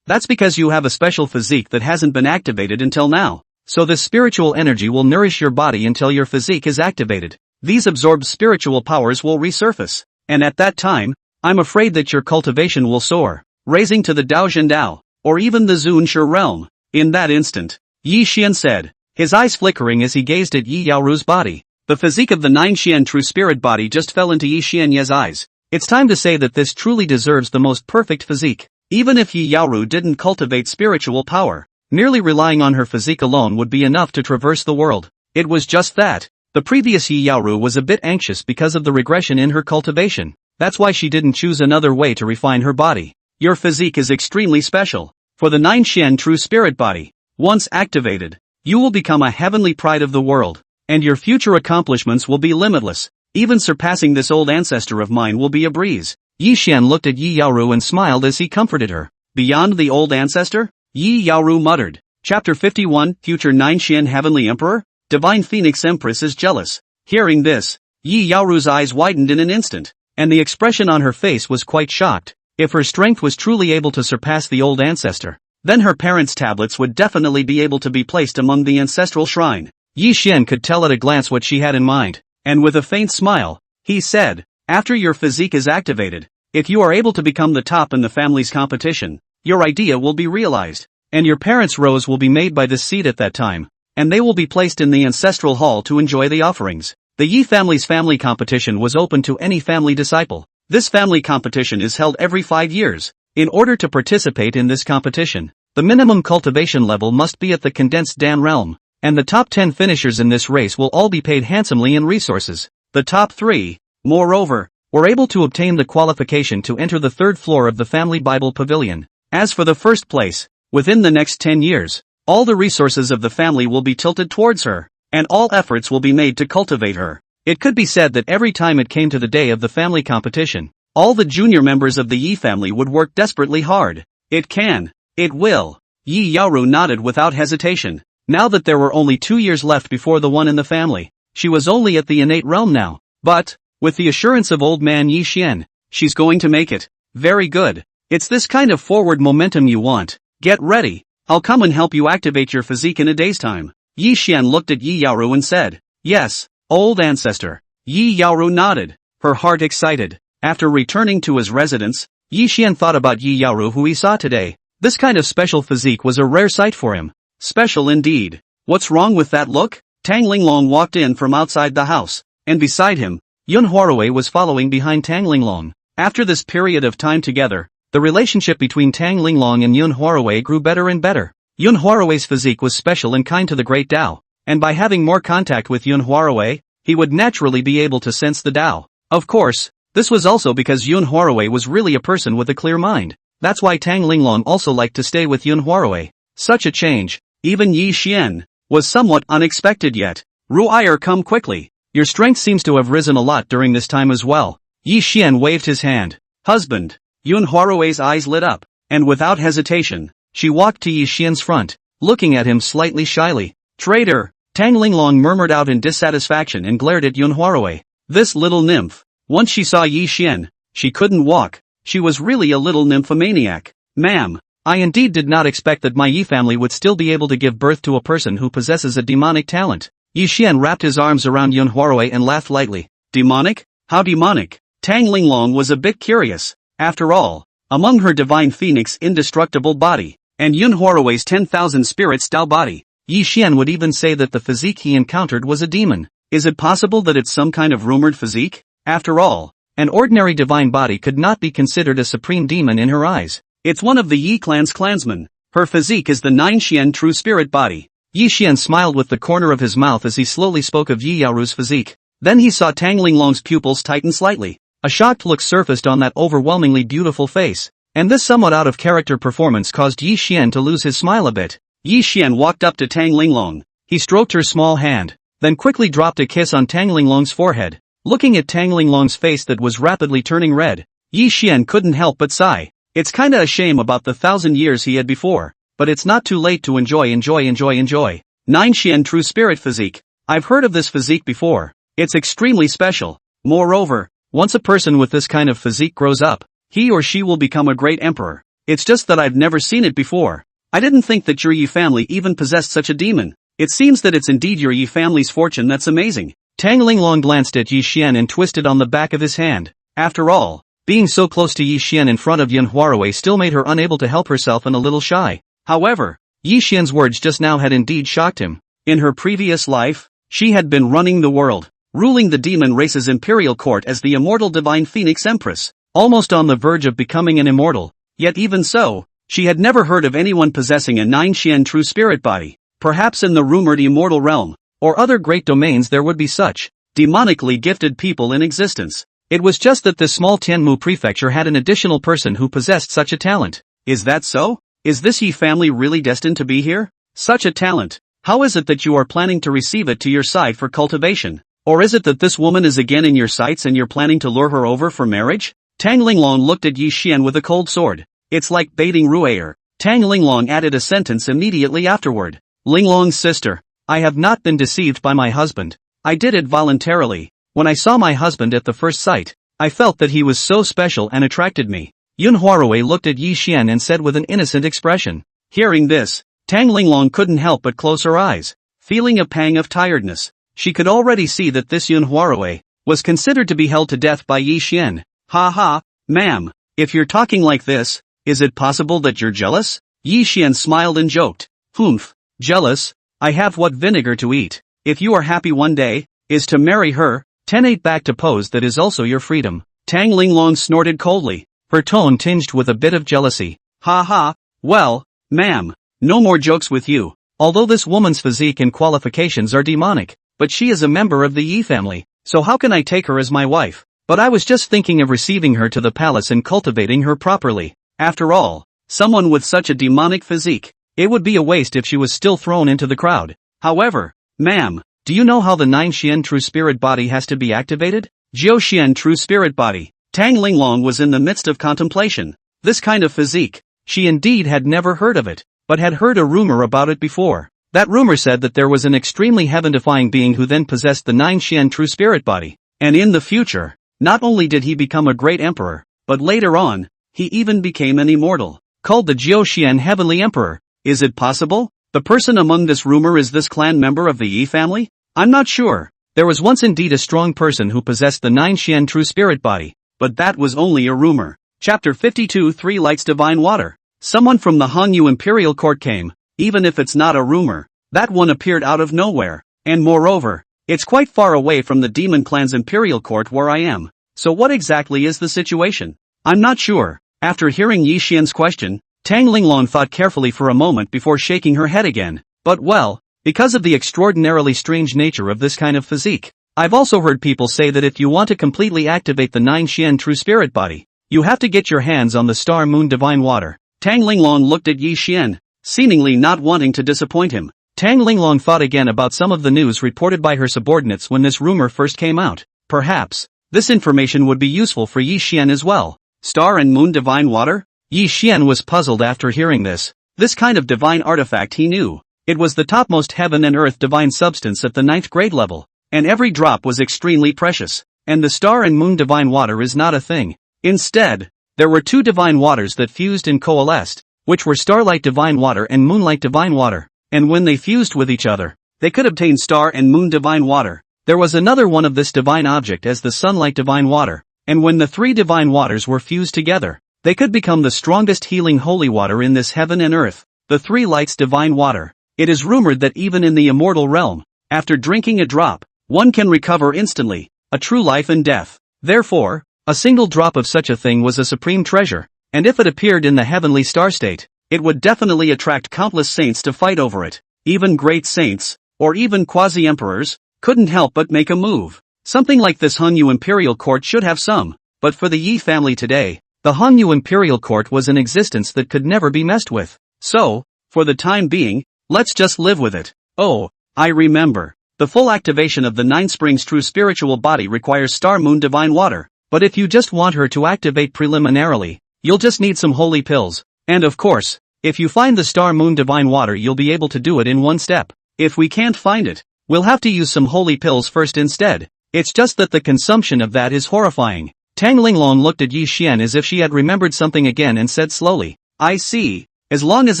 That's because you have a special physique that hasn't been activated until now. So this spiritual energy will nourish your body until your physique is activated. These absorbed spiritual powers will resurface, and at that time, I'm afraid that your cultivation will soar, raising to the Dao Zhendao, or even the Zun Shi realm. In that instant, Yi Xian said, his eyes flickering as he gazed at Yi Yaoru's body. The physique of the 9 Xian true spirit body just fell into Yi Xian's eyes. It's time to say that this truly deserves the most perfect physique. Even if Yi Yaoru didn't cultivate spiritual power, merely relying on her physique alone would be enough to traverse the world. It was just that. The previous Yi Yaoru was a bit anxious because of the regression in her cultivation. That's why she didn't choose another way to refine her body. Your physique is extremely special. For the 9 Xian true spirit body, once activated, you will become a heavenly pride of the world, and your future accomplishments will be limitless. Even surpassing this old ancestor of mine will be a breeze. Yi Xian looked at Yi Yaoru and smiled as he comforted her. Beyond the old ancestor? Yi Yaoru muttered. Chapter 51, Future 9 Xian Heavenly Emperor? Divine Phoenix Empress is jealous. Hearing this, Yi Yaoru's eyes widened in an instant, and the expression on her face was quite shocked. If her strength was truly able to surpass the old ancestor, then her parents' tablets would definitely be able to be placed among the ancestral shrine. Yi Xian could tell at a glance what she had in mind, and with a faint smile, he said, after your physique is activated, if you are able to become the top in the family's competition, your idea will be realized, and your parents' rose will be made by this seed at that time, and they will be placed in the ancestral hall to enjoy the offerings. The Yi family's family competition was open to any family disciple. This family competition is held every 5 years. In order to participate in this competition, the minimum cultivation level must be at the condensed Dan realm, and the top 10 finishers in this race will all be paid handsomely in resources. The top 3, moreover, were able to obtain the qualification to enter the 3rd floor of the family Bible pavilion. As for the first place, within the next 10 years, all the resources of the family will be tilted towards her, and all efforts will be made to cultivate her. It could be said that every time it came to the day of the family competition, all the junior members of the Yi family would work desperately hard. It can. It will. Yi Yaoru nodded without hesitation. Now that there were only 2 years left before the one in the family, she was only at the innate realm now. But, with the assurance of old man Yi Xian, she's going to make it. Very good. It's this kind of forward momentum you want. Get ready. I'll come and help you activate your physique in a day's time. Yi Xian looked at Yi Yaoru and said, yes, old ancestor. Yi Yaoru nodded, her heart excited. After returning to his residence, Yi Xian thought about Yi Yaoru who he saw today. This kind of special physique was a rare sight for him. Special indeed. What's wrong with that look? Tang Linglong walked in from outside the house, and beside him, Yun Huarui was following behind Tang Linglong. After this period of time together, the relationship between Tang Linglong and Yun Huarui grew better and better. Yun Huarui's physique was special and kind to the great Dao, and by having more contact with Yun Huarui, he would naturally be able to sense the Dao. Of course, this was also because Yun Huarui was really a person with a clear mind. That's why Tang Linglong also liked to stay with Yun Huarui. Such a change, even Yi Xian, was somewhat unexpected yet. Ru'er, come quickly. Your strength seems to have risen a lot during this time as well. Yi Xian waved his hand. Husband. Yun Huarui's eyes lit up, and without hesitation, she walked to Yi Xian's front, looking at him slightly shyly. Traitor. Tang Linglong murmured out in dissatisfaction and glared at Yun Huarui. This little nymph. Once she saw Yi Xian, she couldn't walk. She was really a little nymphomaniac. Ma'am, I indeed did not expect that my Yi family would still be able to give birth to a person who possesses a demonic talent. Yi Xian wrapped his arms around Yun Huarui and laughed lightly. Demonic? How demonic? Tang Linglong was a bit curious. After all, among her divine phoenix indestructible body, and Yun Huarui's 10,000 spirits Dao body, Yi Xian would even say that the physique he encountered was a demon. Is it possible that it's some kind of rumored physique? After all, an ordinary divine body could not be considered a supreme demon in her eyes. It's one of the Yi clan's clansmen. Her physique is the 9 Xian true spirit body. Yi Xian smiled with the corner of his mouth as he slowly spoke of Yi Yaoru's physique. Then he saw Tang Linglong's pupils tighten slightly. A shocked look surfaced on that overwhelmingly beautiful face, and this somewhat out-of-character performance caused Yi Xian to lose his smile a bit. Yi Xian walked up to Tang Linglong. He stroked her small hand, then quickly dropped a kiss on Tang Linglong's forehead. Looking at Tang Linglong's face that was rapidly turning red, Yi Xian couldn't help but sigh. It's kinda a shame about the 1,000 years he had before, but it's not too late to enjoy. 9 Xian True Spirit Physique. I've heard of this physique before. It's extremely special. Moreover, once a person with this kind of physique grows up, he or she will become a great emperor. It's just that I've never seen it before. I didn't think that your Yi family even possessed such a demon. It seems that it's indeed your Yi family's fortune. That's amazing. Tang Linglong glanced at Yi Xian and twisted on the back of his hand. After all, being so close to Yi Xian in front of Yun Huarui still made her unable to help herself and a little shy. However, Yi Xian's words just now had indeed shocked him. In her previous life, she had been running the world, ruling the demon race's Imperial Court as the immortal divine Phoenix Empress, almost on the verge of becoming an immortal. Yet even so, she had never heard of anyone possessing a 9 Xian true spirit body. Perhaps in the rumored immortal realm, or other great domains there would be such demonically gifted people in existence. It was just that this small Tianmu prefecture had an additional person who possessed such a talent. Is that so? Is this Yi family really destined to be here? Such a talent. How is it that you are planning to receive it to your side for cultivation? Or is it that this woman is again in your sights and you're planning to lure her over for marriage? Tang Linglong looked at Yi Xian with a cold sword. It's like baiting Ru'er. Tang Linglong added a sentence immediately afterward. Linglong's sister. I have not been deceived by my husband. I did it voluntarily. When I saw my husband at the first sight, I felt that he was so special and attracted me. Yun Huarui looked at Yi Xian and said with an innocent expression. Hearing this, Tang Linglong couldn't help but close her eyes, feeling a pang of tiredness. She could already see that this Yun Huarui was considered to be held to death by Yi Xian. Ha ha, ma'am, if you're talking like this, is it possible that you're jealous? Yi Xian smiled and joked. Humph, jealous? I have what vinegar to eat. If you are happy one day, is to marry her, 10-8 back to pose that is also your freedom. Tang Linglong snorted coldly, her tone tinged with a bit of jealousy. Ha ha, well, ma'am, no more jokes with you. Although this woman's physique and qualifications are demonic, but she is a member of the Yi family, so how can I take her as my wife? But I was just thinking of receiving her to the palace and cultivating her properly. After all, someone with such a demonic physique, it would be a waste if she was still thrown into the crowd. However, ma'am, do you know how the 9 Xian true spirit body has to be activated? Jiao Xian true spirit body. Tang Linglong was in the midst of contemplation. This kind of physique, she indeed had never heard of it, but had heard a rumor about it before. That rumor said that there was an extremely heaven-defying being who then possessed the 9 Xian true spirit body. And in the future, not only did he become a great emperor, but later on, he even became an immortal, called the Jiao Xian Heavenly Emperor. Is it possible? The person among this rumor is this clan member of the Yi family? I'm not sure. There was once indeed a strong person who possessed the 9 Xian true spirit body, but that was only a rumor. Chapter 52 3 Lights Divine Water. Someone from the Hangyu Imperial Court came, even if it's not a rumor. That one appeared out of nowhere, and moreover, it's quite far away from the Demon Clan's Imperial Court where I am. So what exactly is the situation? I'm not sure. After hearing Yi Xian's question, Tang Linglong thought carefully for a moment before shaking her head again. But well, because of the extraordinarily strange nature of this kind of physique, I've also heard people say that if you want to completely activate the 9 Xian true spirit body, you have to get your hands on the Star Moon Divine Water. Tang Linglong looked at Yi Xian, seemingly not wanting to disappoint him. Tang Linglong thought again about some of the news reported by her subordinates when this rumor first came out. Perhaps, this information would be useful for Yi Xian as well. Star and Moon Divine Water? Yi Xian was puzzled after hearing this. This kind of divine artifact he knew. It was the topmost heaven and earth divine substance at the 9th grade level, and every drop was extremely precious. And the Star and Moon Divine Water is not a thing. Instead, there were 2 divine waters that fused and coalesced, which were Starlight Divine Water and Moonlight Divine Water. And when they fused with each other, they could obtain Star and Moon Divine Water. There was another one of this divine object as the Sunlight Divine Water. And when the 3 divine waters were fused together, they could become the strongest healing holy water in this heaven and earth, the 3 lights divine water. It is rumored that even in the immortal realm, after drinking a drop, one can recover instantly, a true life and death. Therefore, a single drop of such a thing was a supreme treasure, and if it appeared in the heavenly star state, it would definitely attract countless saints to fight over it. Even great saints, or even quasi-emperors, couldn't help but make a move. Something like this Hangyu Imperial Court should have some, but for the Yi family today, the Hangyu Imperial Court was an existence that could never be messed with. So, for the time being, let's just live with it. Oh, I remember. The full activation of the 9 Springs true spiritual body requires Star Moon Divine Water, but if you just want her to activate preliminarily, You'll just need some holy pills. And of course, if you find the star moon divine water you'll be able to do it in one step. If we can't find it, we'll have to use some holy pills first instead. It's just that the consumption of that is horrifying. Tang Linglong looked at Yi Xian as if she had remembered something again and said slowly, I see. As long as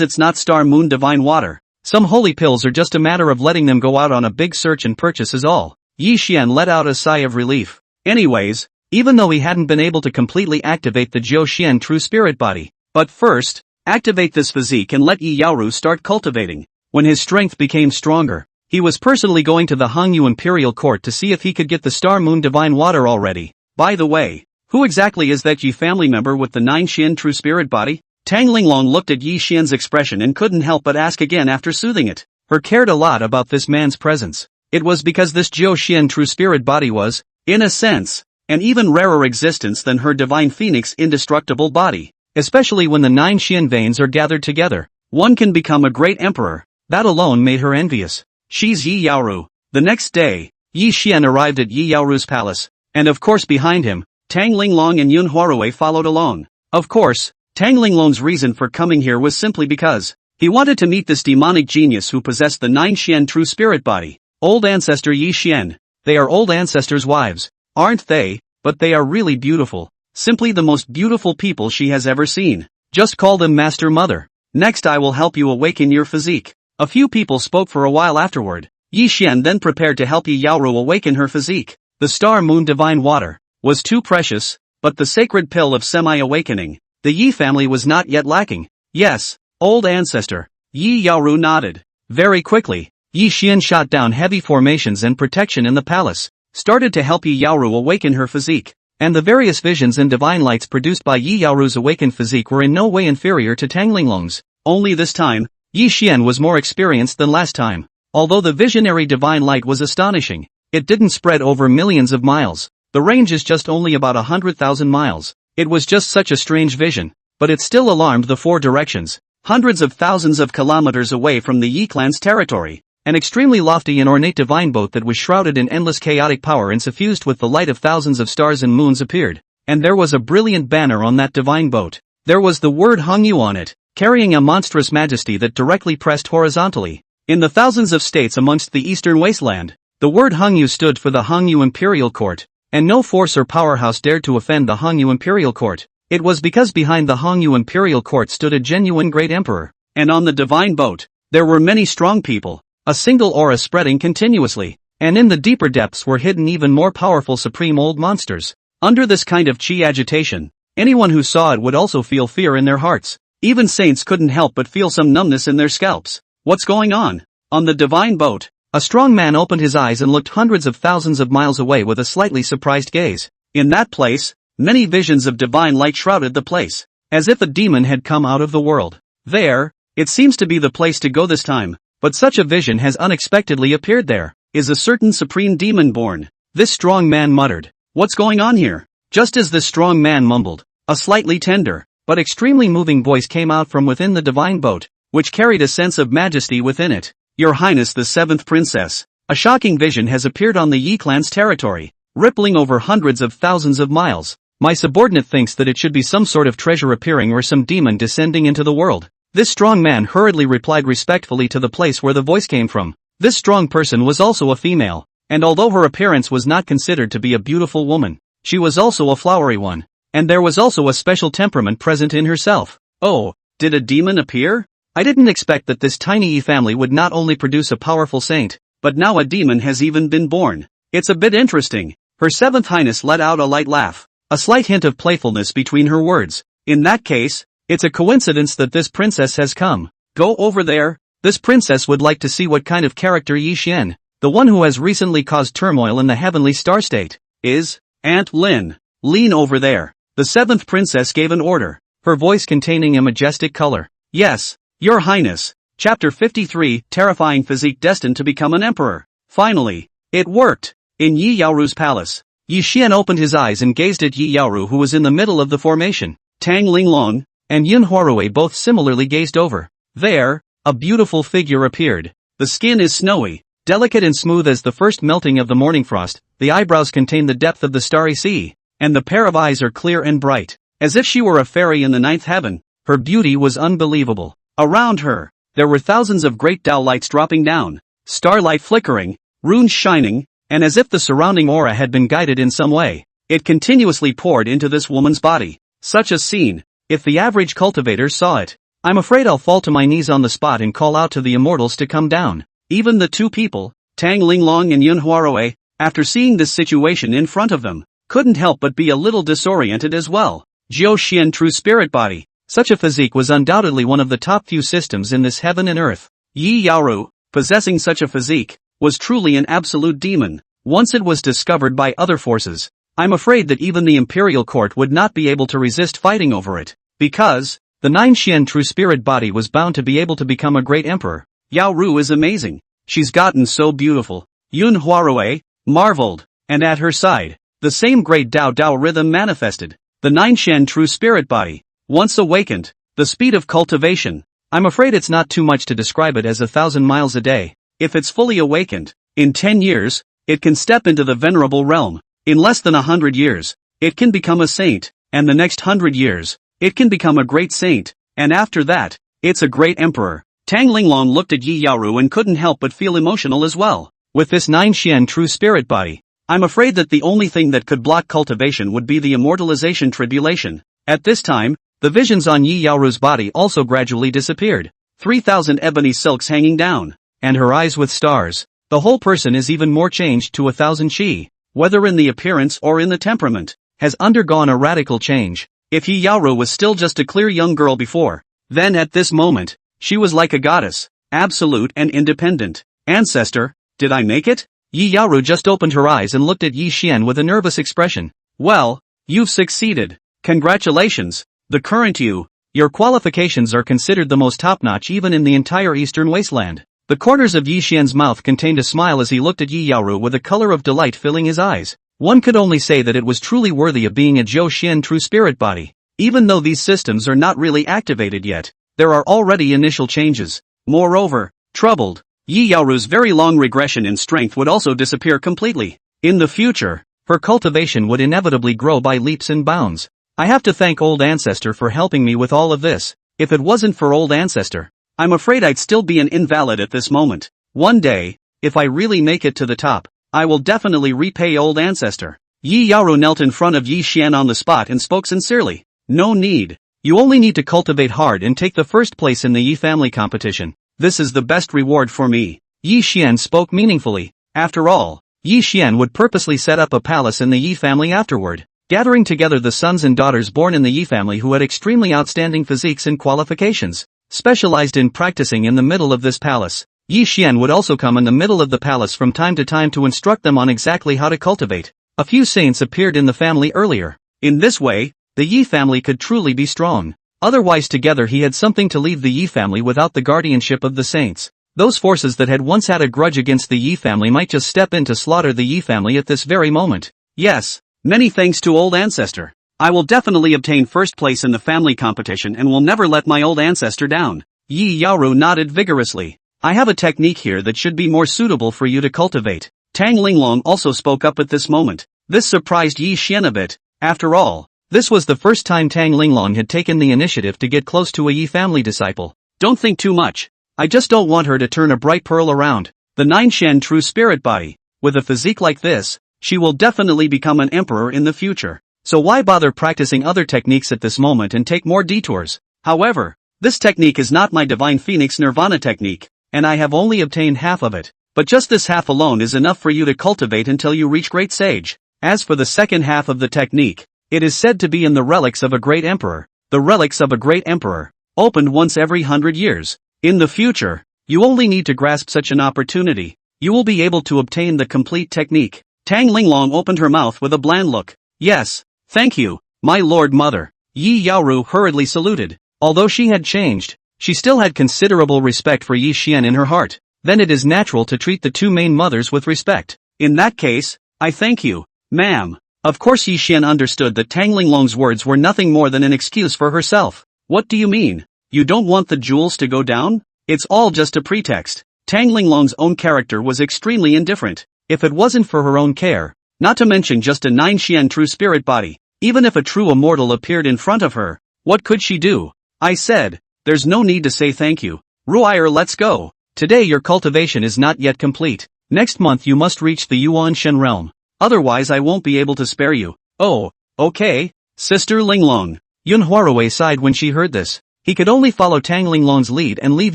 it's not star moon divine water, some holy pills are just a matter of letting them go out on a big search and purchase is all. Yi Xian let out a sigh of relief. Anyways, even though he hadn't been able to completely activate the Jiu Xian true spirit body, but first, activate this physique and let Yi Yaoru start cultivating. When his strength became stronger, he was personally going to the Hangyu Imperial Court to see if he could get the star moon divine water already. By the way, who exactly is that Yi family member with the 9 Xian true spirit body? Tang Linglong looked at Yi Xian's expression and couldn't help but ask again after soothing it. Her cared a lot about this man's presence. It was because this Jiu Xian true spirit body was, in a sense, an even rarer existence than her divine phoenix indestructible body. Especially when the 9 Xian veins are gathered together, one can become a great emperor. That alone made her envious. She's Yi Yaoru. The next day, Yi Xian arrived at Yi Yaoru's palace, and of course behind him, Tang Linglong and Yun Huarui followed along. Of course, Tang Linglong's reason for coming here was simply because he wanted to meet this demonic genius who possessed the 9 Xian true spirit body. Old ancestor Yi Xian. They are old ancestors' wives, aren't they? But they are really beautiful. Simply the most beautiful people she has ever seen. Just call them Master Mother. Next I will help you awaken your physique. A few people spoke for a while afterward. Yi Xian then prepared to help Yi Yaoru awaken her physique. The star moon divine water was too precious, but the sacred pill of semi-awakening, the Yi family was not yet lacking. Yes, old ancestor. Yi Yaoru nodded. Very quickly, Yi Xian shot down heavy formations and protection in the palace, started to help Yi Yaoru awaken her physique. And the various visions and divine lights produced by Yi Yaoru's awakened physique were in no way inferior to Tang Linglong's. Only this time, Yi Xian was more experienced than last time. Although the visionary divine light was astonishing, it didn't spread over millions of miles. The range is just only about 100,000 miles. It was just such a strange vision, but it still alarmed the 4 directions, hundreds of thousands of kilometers away from the Yi clan's territory. An extremely lofty and ornate divine boat that was shrouded in endless chaotic power and suffused with the light of thousands of stars and moons appeared, and there was a brilliant banner on that divine boat. There was the word Hangyu on it, carrying a monstrous majesty that directly pressed horizontally. In the thousands of states amongst the eastern wasteland, the word Hangyu stood for the Hangyu Imperial Court, and no force or powerhouse dared to offend the Hangyu Imperial Court. It was because behind the Hangyu Imperial Court stood a genuine great emperor, and on the divine boat, there were many strong people. A single aura spreading continuously, and in the deeper depths were hidden even more powerful supreme old monsters. Under this kind of chi agitation, anyone who saw it would also feel fear in their hearts. Even saints couldn't help but feel some numbness in their scalps. What's going on? On the divine boat, a strong man opened his eyes and looked hundreds of thousands of miles away with a slightly surprised gaze. In that place, many visions of divine light shrouded the place, as if a demon had come out of the world. There, it seems to be the place to go this time. But such a vision has unexpectedly appeared there. Is a certain supreme demon born? This strong man muttered. What's going on here? Just as this strong man mumbled, a slightly tender, but extremely moving voice came out from within the divine boat, which carried a sense of majesty within it. Your Highness the 7th Princess. A shocking vision has appeared on the Yi clan's territory, rippling over hundreds of thousands of miles. My subordinate thinks that it should be some sort of treasure appearing or some demon descending into the world. This strong man hurriedly replied respectfully to the place where the voice came from. This strong person was also a female, and although her appearance was not considered to be a beautiful woman, she was also a flowery one, and there was also a special temperament present in herself. Oh, did a demon appear? I didn't expect that this tiny Yi family would not only produce a powerful saint, but now a demon has even been born. It's a bit interesting. Her 7th Highness let out a light laugh, a slight hint of playfulness between her words. In that case, it's a coincidence that this princess has come. Go over there. This princess would like to see what kind of character Yi Xian, the one who has recently caused turmoil in the heavenly star state, is. Aunt Lin, lean over there. The 7th princess gave an order, her voice containing a majestic color. Yes, Your Highness. Chapter 53, Terrifying Physique Destined to Become an Emperor. Finally, it worked. In Yi Yaoru's palace, Yi Xian opened his eyes and gazed at Yi Yaoru who was in the middle of the formation. Tang Linglong and Yun Huarui both similarly gazed over. There, a beautiful figure appeared. The skin is snowy, delicate and smooth as the first melting of the morning frost, the eyebrows contain the depth of the starry sea, and the pair of eyes are clear and bright. as if she were a fairy in the ninth heaven. Her beauty was unbelievable. Around her, there were thousands of great Tao lights dropping down, starlight flickering, runes shining, and as if the surrounding aura had been guided in some way, it continuously poured into this woman's body. Such a scene, if the average cultivator saw it, I'm afraid I'll fall to my knees on the spot and call out to the immortals to come down. Even the two people, Tang Linglong and Yun Huarui, after seeing this situation in front of them, couldn't help but be a little disoriented as well. Jiu Xian true spirit body. Such a physique was undoubtedly one of the top few systems in this heaven and earth. Yi Yaoru, possessing such a physique, was truly an absolute demon. Once it was discovered by other forces, I'm afraid that even the Imperial Court would not be able to resist fighting over it, because the 9 Xian true spirit body was bound to be able to become a great emperor. Yao Ru is amazing. She's gotten so beautiful. Yun Huarui marveled, and at her side, the same great Dao rhythm manifested. The 9 Xian true spirit body, once awakened, the speed of cultivation. I'm afraid it's not too much to describe it as 1,000 miles a day. If it's fully awakened, in 10 years, it can step into the venerable realm. In less than 100 years, it can become a saint, and the next 100 years, it can become a great saint, and after that, it's a great emperor. Tang Linglong looked at Yi Yaoru and couldn't help but feel emotional as well. With this 9 Xian true spirit body, I'm afraid that the only thing that could block cultivation would be the immortalization tribulation. At this time, the visions on Yi Yaoru's body also gradually disappeared. 3,000 ebony silks hanging down, and her eyes with stars. The whole person is even more changed to 1,000 Qi, whether in the appearance or in the temperament, has undergone a radical change. If Yi Yaoru was still just a clear young girl before, then at this moment, she was like a goddess, absolute and independent. Ancestor, did I make it? Yi Yaoru just opened her eyes and looked at Yi Xian with a nervous expression. Well, you've succeeded. Congratulations. The current your qualifications are considered the most top-notch even in the entire eastern wasteland. The corners of Yi Xian's mouth contained a smile as he looked at Yi Yaoru with a color of delight filling his eyes. One could only say that it was truly worthy of being a Jiu Xian true spirit body. Even though these systems are not really activated yet, there are already initial changes. Moreover, troubled, Yi Yaoru's very long regression in strength would also disappear completely. In the future, her cultivation would inevitably grow by leaps and bounds. I have to thank Old Ancestor for helping me with all of this. If it wasn't for Old Ancestor, I'm afraid I'd still be an invalid at this moment. One day, if I really make it to the top, I will definitely repay Old Ancestor. Yi Yaoru knelt in front of Yi Xian on the spot and spoke sincerely. No need. You only need to cultivate hard and take the first place in the Yi family competition. This is the best reward for me. Yi Xian spoke meaningfully. After all, Yi Xian would purposely set up a palace in the Yi family afterward, gathering together the sons and daughters born in the Yi family who had extremely outstanding physiques and qualifications, specialized in practicing in the middle of this palace. Yi Xian would also come in the middle of the palace from time to time to instruct them on exactly how to cultivate. A few saints appeared in the family earlier. In this way, the Yi family could truly be strong. Otherwise together he had something to leave the Yi family without the guardianship of the saints. Those forces that had once had a grudge against the Yi family might just step in to slaughter the Yi family at this very moment. Yes, many thanks to Old Ancestor. I will definitely obtain first place in the family competition and will never let my Old Ancestor down. Yi Yaoru nodded vigorously. I have a technique here that should be more suitable for you to cultivate. Tang Linglong also spoke up at this moment. This surprised Yi Xian a bit. After all, this was the first time Tang Linglong had taken the initiative to get close to a Yi family disciple. Don't think too much. I just don't want her to turn a bright pearl around. The 9 Xian true spirit body. With a physique like this, she will definitely become an emperor in the future. So why bother practicing other techniques at this moment and take more detours? However, this technique is not my Divine Phoenix Nirvana technique, and I have only obtained half of it. But just this half alone is enough for you to cultivate until you reach Great Sage. As for the second half of the technique, it is said to be in the relics of a great emperor. The relics of a great emperor, opened once every 100 years. In the future, you only need to grasp such an opportunity. You will be able to obtain the complete technique. Tang Linglong opened her mouth with a bland look. Yes, thank you, my Lord Mother. Yi Yaoru hurriedly saluted. Although she had changed, she still had considerable respect for Yi Xian in her heart. Then it is natural to treat the two main mothers with respect. In that case, I thank you, ma'am. Of course Yi Xian understood that Tang Linglong's words were nothing more than an excuse for herself. What do you mean? You don't want the jewels to go down? It's all just a pretext. Tang Linglong's own character was extremely indifferent. If it wasn't for her own care, not to mention just a 9 Xian true spirit body, Even if a true immortal appeared in front of her, what could she do? I said, there's no need to say thank you. Ruire, let's go. Today your cultivation is not yet complete. Next month you must reach the Yuan Shen realm. Otherwise I won't be able to spare you. Oh, okay, Sister Linglong. Yun Huarui sighed when she heard this. He could only follow Tang Linglong's lead and leave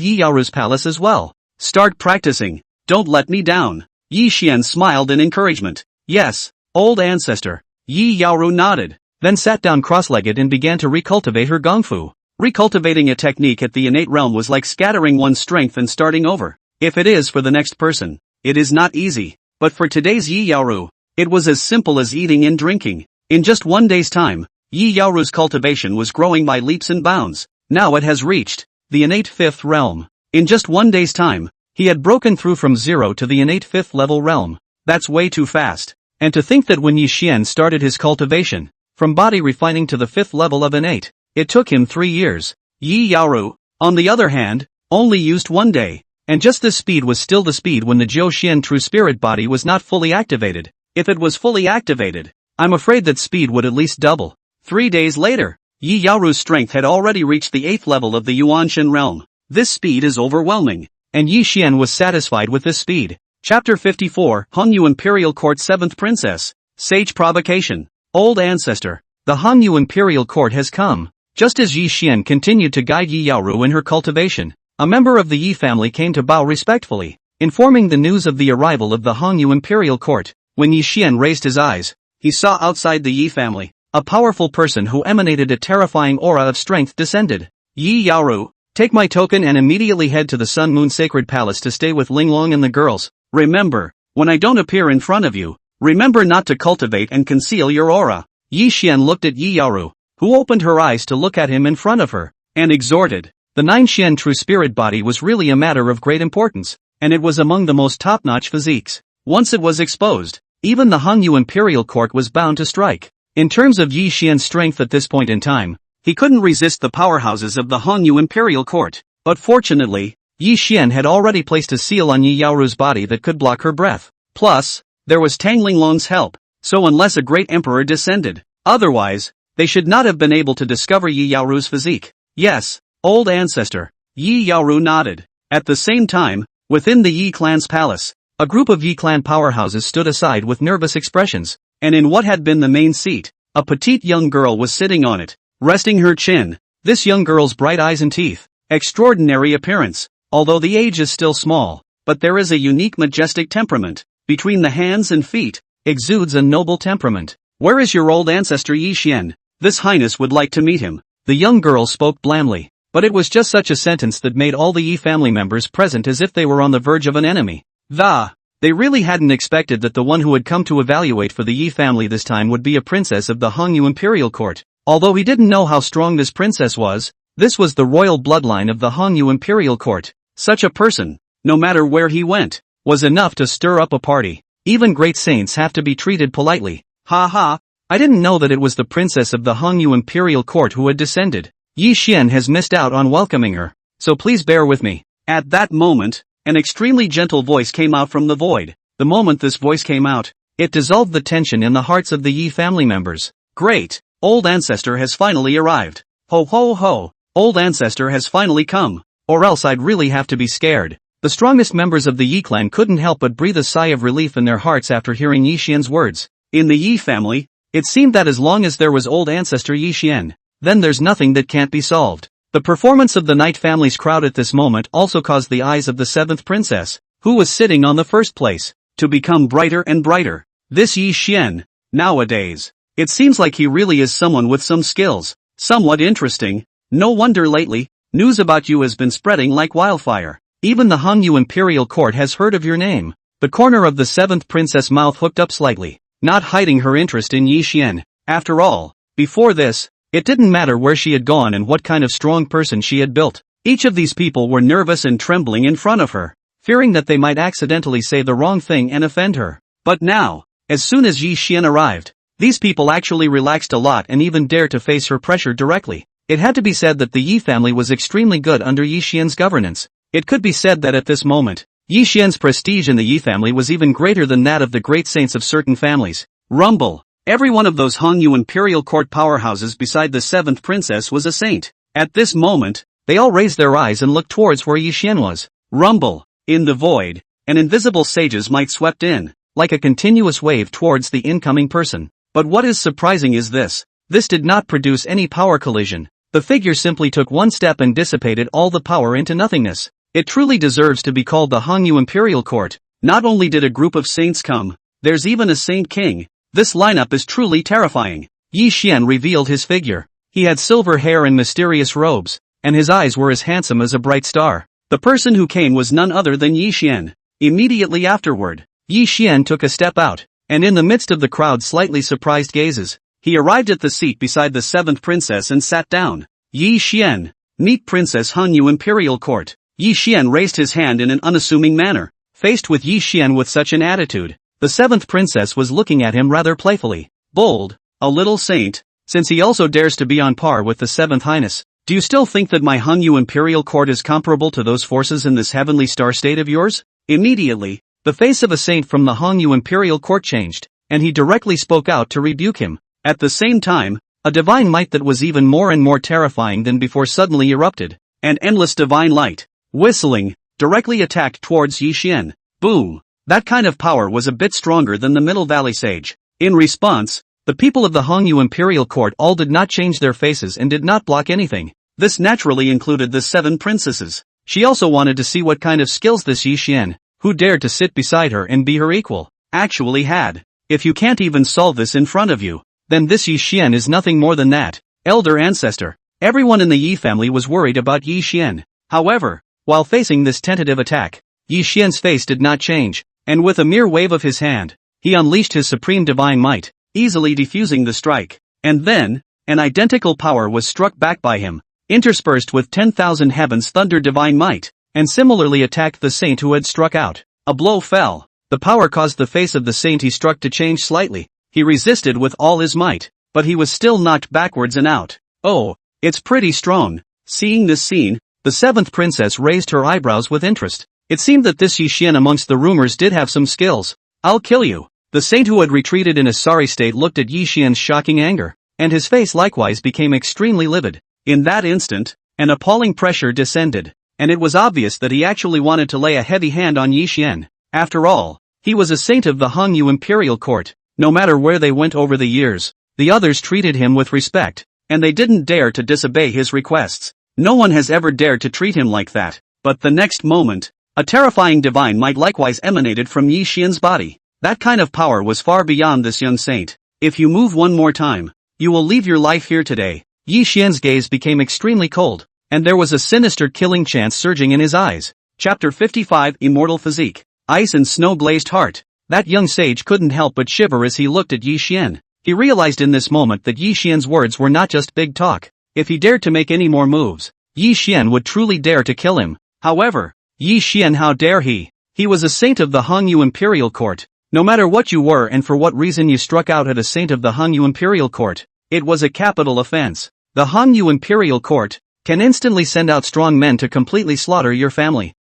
Yi Yaoru's palace as well. Start practicing. Don't let me down. Yi Xian smiled in encouragement. Yes, old ancestor. Yi Yaoru nodded, then sat down cross-legged and began to recultivate her gongfu. Recultivating a technique at the innate realm was like scattering one's strength and starting over. If it is for the next person, it is not easy. But for today's Yi Yaoru, it was as simple as eating and drinking. In just one day's time, Yi Yaoru's cultivation was growing by leaps and bounds. Now it has reached the innate 5th realm. In just one day's time, he had broken through from 0 to the innate 5th level realm. That's way too fast. And to think that when Yi Xian started his cultivation, from body refining to the 5th level of innate, it took him 3 years. Yi Yaoru, on the other hand, only used 1 day. And just this speed was still the speed when the Zhou Xian true spirit body was not fully activated. If it was fully activated, I'm afraid that speed would at least double. 3 days later, Yi Yaoru's strength had already reached the 8th level of the Yuanshan realm. This speed is overwhelming. And Yi Xian was satisfied with this speed. Chapter 54, Hongyu Imperial Court 7th Princess. Sage Provocation. Old Ancestor. The Hongyu Imperial Court has come. Just as Yi Xian continued to guide Yi Yaoru in her cultivation, a member of the Yi family came to bow respectfully, informing the news of the arrival of the Hongyu Imperial Court. When Yi Xian raised his eyes, he saw outside the Yi family a powerful person who emanated a terrifying aura of strength descended. Yi Yaoru, take my token and immediately head to the Sun Moon Sacred Palace to stay with Linglong and the girls. Remember, when I don't appear in front of you, remember not to cultivate and conceal your aura. Yi Xian looked at Yi Yaoru, who opened her eyes to look at him in front of her, and exhorted. The 9 Xian true spirit body was really a matter of great importance, and it was among the most top-notch physiques. Once it was exposed, even the Hongyu Imperial Court was bound to strike. In terms of Yi Xian's strength at this point in time, he couldn't resist the powerhouses of the Hongyu Imperial Court. But fortunately, Yi Xian had already placed a seal on Yi Yaoru's body that could block her breath. Plus, there was Tang Linglong's help, so unless a great emperor descended, otherwise, they should not have been able to discover Yi Yaoru's physique. Yes, old ancestor. Yi Yaoru nodded. At the same time, within the Yi clan's palace, a group of Yi clan powerhouses stood aside with nervous expressions, and in what had been the main seat, a petite young girl was sitting on it, resting her chin. This young girl's bright eyes and teeth, extraordinary appearance, although the age is still small, but there is a unique majestic temperament, between the hands and feet, exudes a noble temperament. Where is your old ancestor Yi Xian? This highness would like to meet him. The young girl spoke blandly, but it was just such a sentence that made all the Yi family members present as if they were on the verge of an enemy. They really hadn't expected that the one who had come to evaluate for the Yi family this time would be a princess of the Hongyu Imperial Court. Although he didn't know how strong this princess was, this was the royal bloodline of the Hongyu Imperial Court. Such a person, no matter where he went, was enough to stir up a party. Even great saints have to be treated politely. Ha ha, I didn't know that it was the princess of the Hongyu Imperial Court who had descended. Yi Xian has missed out on welcoming her, so please bear with me. At that moment, an extremely gentle voice came out from the void. The moment this voice came out, it dissolved the tension in the hearts of the Yi family members. Great, old ancestor has finally arrived. Ho ho ho, old ancestor has finally come. Or else I'd really have to be scared. The strongest members of the Yi clan couldn't help but breathe a sigh of relief in their hearts after hearing Yi Xian's words. In the Yi family, it seemed that as long as there was old ancestor Yi Xian, then there's nothing that can't be solved. The performance of the Knight family's crowd at this moment also caused the eyes of the 7th princess, who was sitting on the first place, to become brighter and brighter. This Yi Xian, nowadays, it seems like he really is someone with some skills, somewhat interesting. No wonder lately, news about you has been spreading like wildfire. Even the Hongyu Imperial Court has heard of your name. The corner of the 7th princess' mouth hooked up slightly, not hiding her interest in Yi Xian. After all, before this, it didn't matter where she had gone and what kind of strong person she had built. Each of these people were nervous and trembling in front of her, fearing that they might accidentally say the wrong thing and offend her. But now, as soon as Yi Xian arrived, these people actually relaxed a lot and even dared to face her pressure directly. It had to be said that the Yi family was extremely good under Yi Xian's governance. It could be said that at this moment, Yi Xian's prestige in the Yi family was even greater than that of the great saints of certain families. Rumble. Every one of those Hongyu Imperial Court powerhouses beside the 7th princess was a saint. At this moment, they all raised their eyes and looked towards where Yi Xian was. Rumble. In the void, an invisible sage's might swept in, like a continuous wave towards the incoming person. But what is surprising is this. This did not produce any power collision. The figure simply took one step and dissipated all the power into nothingness. It truly deserves to be called the Hongyu Imperial Court. Not only did a group of saints come, there's even a saint king. This lineup is truly terrifying. Yi Xian revealed his figure. He had silver hair and mysterious robes, and his eyes were as handsome as a bright star. The person who came was none other than Yi Xian. Immediately afterward, Yi Xian took a step out, and in the midst of the crowd's slightly surprised gazes, he arrived at the seat beside the 7th princess and sat down. Yi Xian, meet Princess Hongyu Imperial Court. Yi Xian raised his hand in an unassuming manner. Faced with Yi Xian with such an attitude, the 7th princess was looking at him rather playfully. Bold, a little saint, since he also dares to be on par with the 7th highness. Do you still think that my Hongyu Imperial Court is comparable to those forces in this heavenly star state of yours? Immediately, the face of a saint from the Hongyu Imperial Court changed, and he directly spoke out to rebuke him. At the same time, a divine might that was even more and more terrifying than before suddenly erupted. An endless divine light, whistling, directly attacked towards Yi Xian. Boom! That kind of power was a bit stronger than the Middle Valley Sage. In response, the people of the Hongyu Imperial Court all did not change their faces and did not block anything. This naturally included the 7 princesses. She also wanted to see what kind of skills this Yi Xian, who dared to sit beside her and be her equal, actually had. If you can't even solve this in front of you, then this Yi Xian is nothing more than that. Elder ancestor. Everyone in the Yi family was worried about Yi Xian. However, while facing this tentative attack, Yi Xian's face did not change, and with a mere wave of his hand, he unleashed his supreme divine might, easily defusing the strike. And then, an identical power was struck back by him, interspersed with 10,000 heavens thunder divine might, and similarly attacked the saint who had struck out. A blow fell. The power caused the face of the saint he struck to change slightly. He resisted with all his might, but he was still knocked backwards and out. Oh, it's pretty strong. Seeing this scene, the 7th princess raised her eyebrows with interest. It seemed that this Yi Xian amongst the rumors did have some skills. I'll kill you. The saint who had retreated in a sorry state looked at Yi Xian's shocking anger, and his face likewise became extremely livid. In that instant, an appalling pressure descended, and it was obvious that he actually wanted to lay a heavy hand on Yi Xian. After all, he was a saint of the Hongyu Imperial Court. No matter where they went over the years, the others treated him with respect, and they didn't dare to disobey his requests. No one has ever dared to treat him like that. But the next moment, a terrifying divine might likewise emanated from Yi Xian's body. That kind of power was far beyond this young saint. If you move one more time, you will leave your life here today. Yi Xian's gaze became extremely cold, and there was a sinister killing chance surging in his eyes. Chapter 55 Immortal Physique. Ice and Snow-Glazed Heart. That young sage couldn't help but shiver as he looked at Yi Xian. He realized in this moment that Yi Xian's words were not just big talk. If he dared to make any more moves, Yi Xian would truly dare to kill him. However, Yi Xian, how dare he? He was a saint of the Hongyu Imperial Court. No matter what you were and for what reason you struck out at a saint of the Hongyu Imperial Court, it was a capital offense. The Hongyu Imperial Court can instantly send out strong men to completely slaughter your family.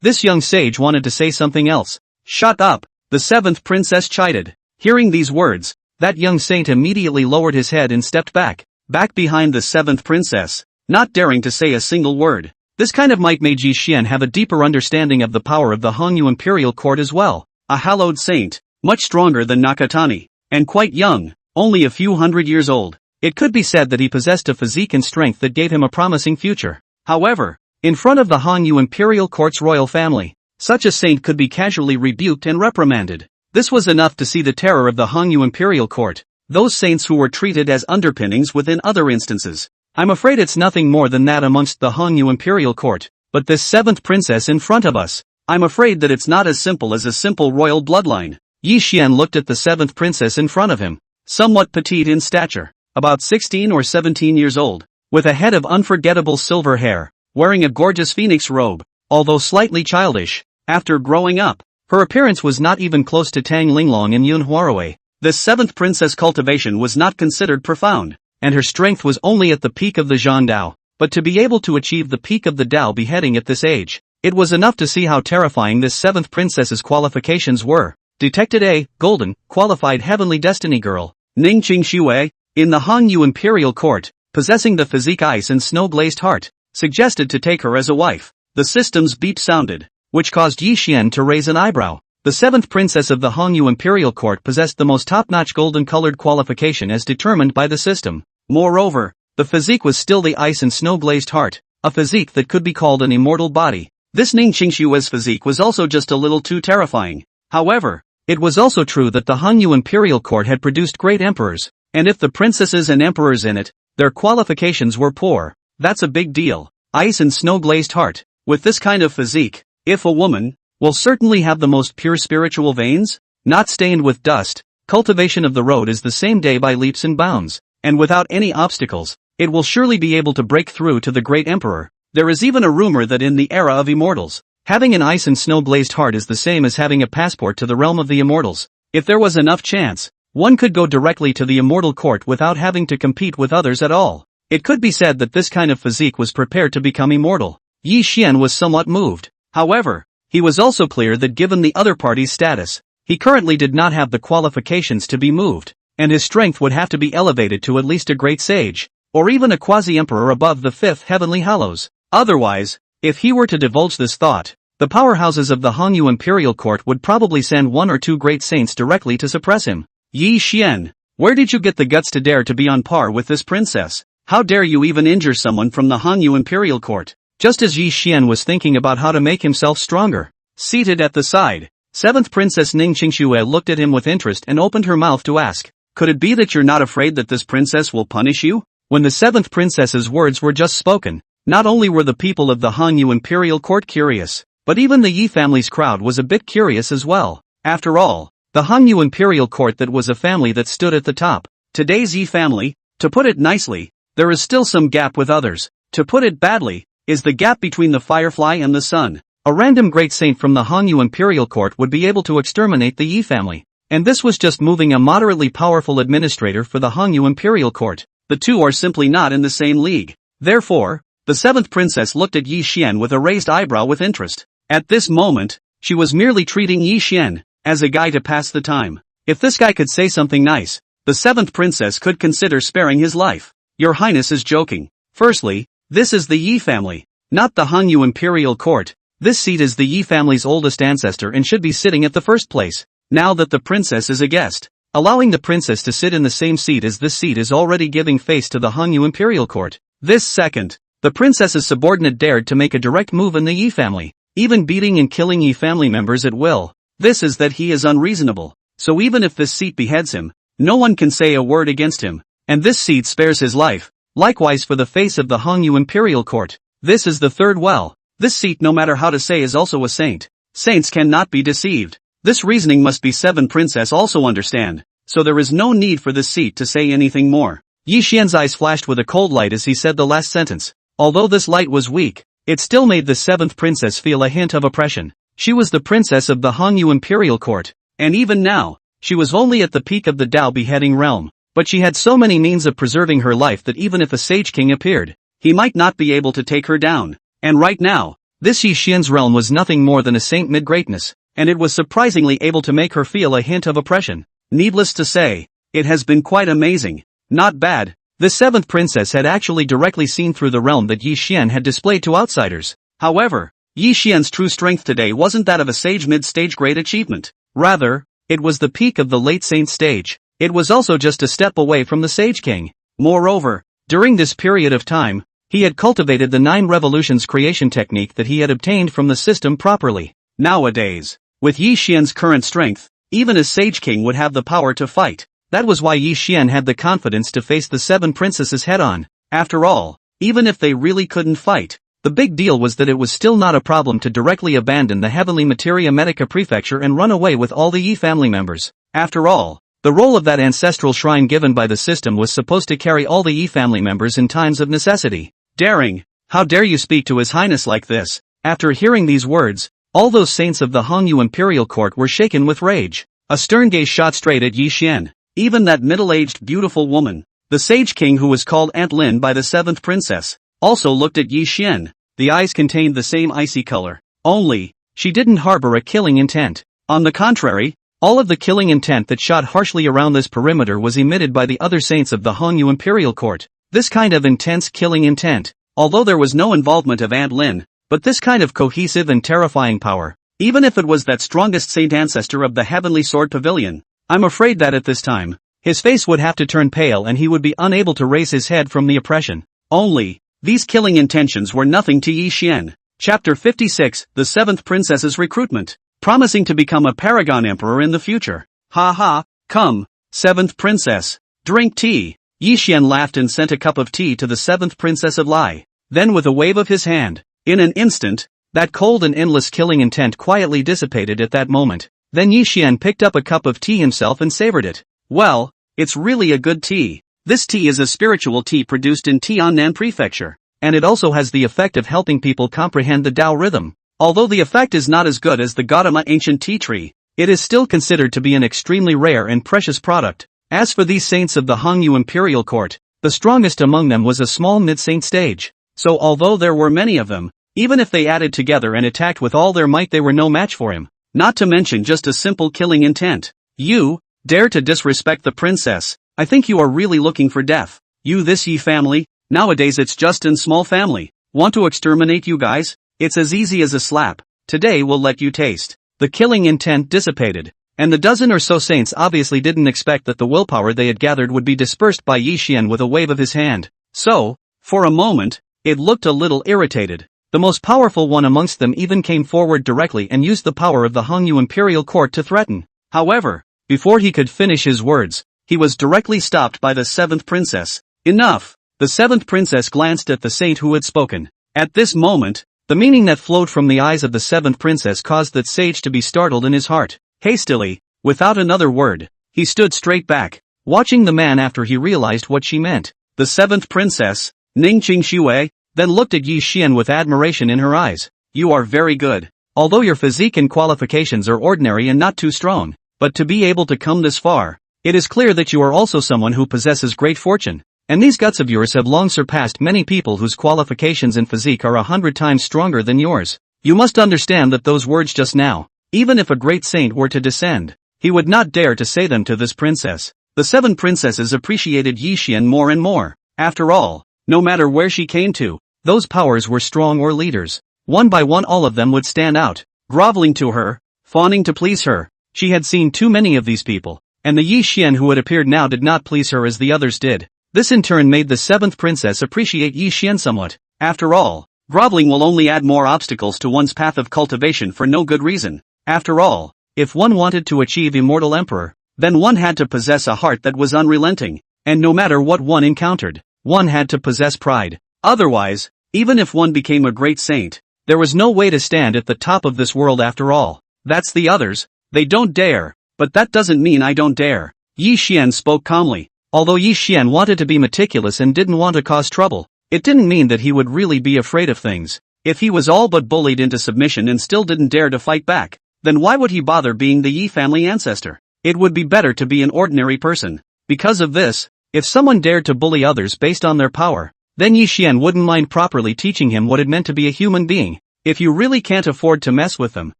This young sage wanted to say something else. Shut up, the 7th princess chided. Hearing these words, that young saint immediately lowered his head and stepped back behind the 7th princess, not daring to say a single word. This kind of might made Yi Xian have a deeper understanding of the power of the Hongyu Imperial Court as well. A hallowed saint, much stronger than Nakatani, and quite young, only a few hundred years old. It could be said that he possessed a physique and strength that gave him a promising future. However, in front of the Hongyu Imperial Court's royal family, such a saint could be casually rebuked and reprimanded. This was enough to see the terror of the Hongyu Imperial Court, those saints who were treated as underpinnings within other instances. I'm afraid it's nothing more than that amongst the Hongyu Imperial Court, but this 7th princess in front of us, I'm afraid that it's not as simple as a simple royal bloodline. Yi Xian looked at the 7th princess in front of him, somewhat petite in stature, about 16 or 17 years old, with a head of unforgettable silver hair, wearing a gorgeous phoenix robe, although slightly childish. After growing up, her appearance was not even close to Tang Linglong and Yun Huarui. This 7th princess cultivation was not considered profound, and her strength was only at the peak of the Zhan Dao. But to be able to achieve the peak of the Dao beheading at this age, it was enough to see how terrifying this 7th princess's qualifications were. detected a golden, qualified heavenly destiny girl, Ning Qingxue, in the Hongyu Imperial Court, possessing the physique ice and snow-glazed heart, suggested to take her as a wife. The system's beep sounded, which caused Yi Xian to raise an eyebrow. The seventh princess of the Hongyu Imperial Court possessed the most top-notch golden-colored qualification as determined by the system. Moreover, the physique was still the ice and snow-glazed heart, a physique that could be called an immortal body. This Ning Qingshue's physique was also just a little too terrifying. However, it was also true that the Hongyu Imperial Court had produced great emperors, and if the princesses and emperors in it, their qualifications were poor, that's a big deal. Ice and snow-glazed heart. With this kind of physique, if a woman will certainly have the most pure spiritual veins, not stained with dust, cultivation of the road is the same day by leaps and bounds, and without any obstacles, it will surely be able to break through to the great emperor. There is even a rumor that in the era of immortals, having an ice and snow-glazed heart is the same as having a passport to the realm of the immortals. If there was enough chance, one could go directly to the immortal court without having to compete with others at all. It could be said that this kind of physique was prepared to become immortal. Yi Xian was somewhat moved. However, he was also clear that given the other party's status, he currently did not have the qualifications to be moved, and his strength would have to be elevated to at least a great sage, or even a quasi-emperor above the fifth heavenly hallows. Otherwise, if he were to divulge this thought, the powerhouses of the Hongyu Imperial Court would probably send one or two great saints directly to suppress him. Yi Xian, where did you get the guts to dare to be on par with this princess? How dare you even injure someone from the Hongyu Imperial Court? Just as Yi Xian was thinking about how to make himself stronger, seated at the side, 7th Princess Ning Qingxue looked at him with interest and opened her mouth to ask, could it be that you're not afraid that this princess will punish you? When the 7th princess's words were just spoken, not only were the people of the Hongyu Imperial Court curious, but even the Yi family's crowd was a bit curious as well. After all, the Hongyu Imperial Court that was a family that stood at the top. Today's Yi family, to put it nicely, there is still some gap with others. To put it badly, is the gap between the firefly and the sun. A random great saint from the Hongyu Imperial Court would be able to exterminate the Yi family. And this was just moving a moderately powerful administrator for the Hongyu Imperial Court. The two are simply not in the same league. Therefore, the 7th princess looked at Yi Xian with a raised eyebrow with interest. At this moment, she was merely treating Yi Xian as a guy to pass the time. If this guy could say something nice, the 7th princess could consider sparing his life. Your Highness is joking. Firstly, this is the Yi family, not the Hongyu Imperial Court. This seat is the Yi family's oldest ancestor and should be sitting at the first place. Now that the princess is a guest, allowing the princess to sit in the same seat as this seat is already giving face to the Hongyu Imperial Court. This second, the princess's subordinate dared to make a direct move in the Yi family, even beating and killing Yi family members at will. This is that he is unreasonable. So even if this seat beheads him, no one can say a word against him, and this seat spares his life. Likewise for the face of the Hongyu Imperial Court. This is the third well. This seat no matter how to say is also a saint. Saints cannot be deceived. This reasoning must be 7 princess also understand. So there is no need for this seat to say anything more. Yi Xian's eyes flashed with a cold light as he said the last sentence. Although this light was weak, it still made the 7th princess feel a hint of oppression. She was the princess of the Hongyu Imperial Court. And even now, she was only at the peak of the Dao beheading realm. But she had so many means of preserving her life that even if a sage king appeared, he might not be able to take her down. And right now, this Yi Xian's realm was nothing more than a saint mid-greatness, and it was surprisingly able to make her feel a hint of oppression. Needless to say, it has been quite amazing. Not bad. The 7th princess had actually directly seen through the realm that Yi Xian had displayed to outsiders. However, Yi Xian's true strength today wasn't that of a sage mid-stage great achievement. Rather, it was the peak of the late saint stage. It was also just a step away from the Sage King. Moreover, during this period of time, he had cultivated the 9 revolutions creation technique that he had obtained from the system properly. Nowadays, with Yi Xian's current strength, even a Sage King would have the power to fight. That was why Yi Xian had the confidence to face the 7 princesses head-on. After all, even if they really couldn't fight, the big deal was that it was still not a problem to directly abandon the heavenly materia medica prefecture and run away with all the Yi family members. After all, the role of that ancestral shrine given by the system was supposed to carry all the Yi family members in times of necessity. Daring, how dare you speak to His Highness like this? After hearing these words, all those saints of the Hongyu Imperial Court were shaken with rage. A stern gaze shot straight at Yi Xian. Even that middle-aged beautiful woman, the Sage King who was called Aunt Lin by the 7th princess, also looked at Yi Xian. The eyes contained the same icy color. Only, she didn't harbor a killing intent. On the contrary, All of the killing intent that shot harshly around this perimeter was emitted by the other saints of the Hongyu Imperial Court. This kind of intense killing intent, although there was no involvement of Aunt Lin, but this kind of cohesive and terrifying power, even if it was that strongest saint ancestor of the Heavenly Sword Pavilion, I'm afraid that at this time, his face would have to turn pale and he would be unable to raise his head from the oppression. Only, these killing intentions were nothing to Yi Xian. Chapter 56, The Seventh Princess's Recruitment. Promising to become a paragon emperor in the future. Ha ha, come, seventh princess, drink tea. Yi Xian laughed and sent a cup of tea to the seventh princess of Lai. Then with a wave of his hand, in an instant, that cold and endless killing intent quietly dissipated at that moment. Then Yi Xian picked up a cup of tea himself and savored it. Well, it's really a good tea. This tea is a spiritual tea produced in Tiannan Prefecture, and it also has the effect of helping people comprehend the Tao rhythm. Although the effect is not as good as the Gautama ancient tea tree, it is still considered to be an extremely rare and precious product. As for these saints of the Hongyu Imperial Court, the strongest among them was a small mid-saint stage. So although there were many of them, even if they added together and attacked with all their might, they were no match for him. Not to mention just a simple killing intent. You dare to disrespect the princess? I think you are really looking for death. You this Yi family? Nowadays it's just in small family. Want to exterminate you guys? It's as easy as a slap. Today we'll let you taste. The killing intent dissipated, and the dozen or so saints obviously didn't expect that the willpower they had gathered would be dispersed by Yi Xian with a wave of his hand. So, for a moment, it looked a little irritated. The most powerful one amongst them even came forward directly and used the power of the Hongyu Imperial Court to threaten. However, before he could finish his words, he was directly stopped by the seventh princess. Enough! The seventh princess glanced at the saint who had spoken. At this moment, the meaning that flowed from the eyes of the seventh princess caused that sage to be startled in his heart. Hastily, without another word, he stood straight back, watching the man after he realized what she meant. The seventh princess, Ning Qingxue, then looked at Yi Xian with admiration in her eyes. You are very good. Although your physique and qualifications are ordinary and not too strong, but to be able to come this far, it is clear that you are also someone who possesses great fortune. And these guts of yours have long surpassed many people whose qualifications and physique are 100 times stronger than yours. You must understand that those words just now, even if a great saint were to descend, he would not dare to say them to this princess. The seven princesses appreciated Yi Xian more and more. After all, no matter where she came to, those powers were strong or leaders. One by one all of them would stand out, groveling to her, fawning to please her. She had seen too many of these people, and the Yi Xian who had appeared now did not please her as the others did. This in turn made the seventh princess appreciate Yi Xian somewhat. After all, groveling will only add more obstacles to one's path of cultivation for no good reason. After all, if one wanted to achieve immortal emperor, then one had to possess a heart that was unrelenting, and no matter what one encountered, one had to possess pride. Otherwise, even if one became a great saint, there was no way to stand at the top of this world after all. That's the others, they don't dare, but that doesn't mean I don't dare. Yi Xian spoke calmly. Although Yi Xian wanted to be meticulous and didn't want to cause trouble, it didn't mean that he would really be afraid of things. If he was all but bullied into submission and still didn't dare to fight back, then why would he bother being the Yi family ancestor? It would be better to be an ordinary person. Because of this, if someone dared to bully others based on their power, then Yi Xian wouldn't mind properly teaching him what it meant to be a human being. If you really can't afford to mess with them,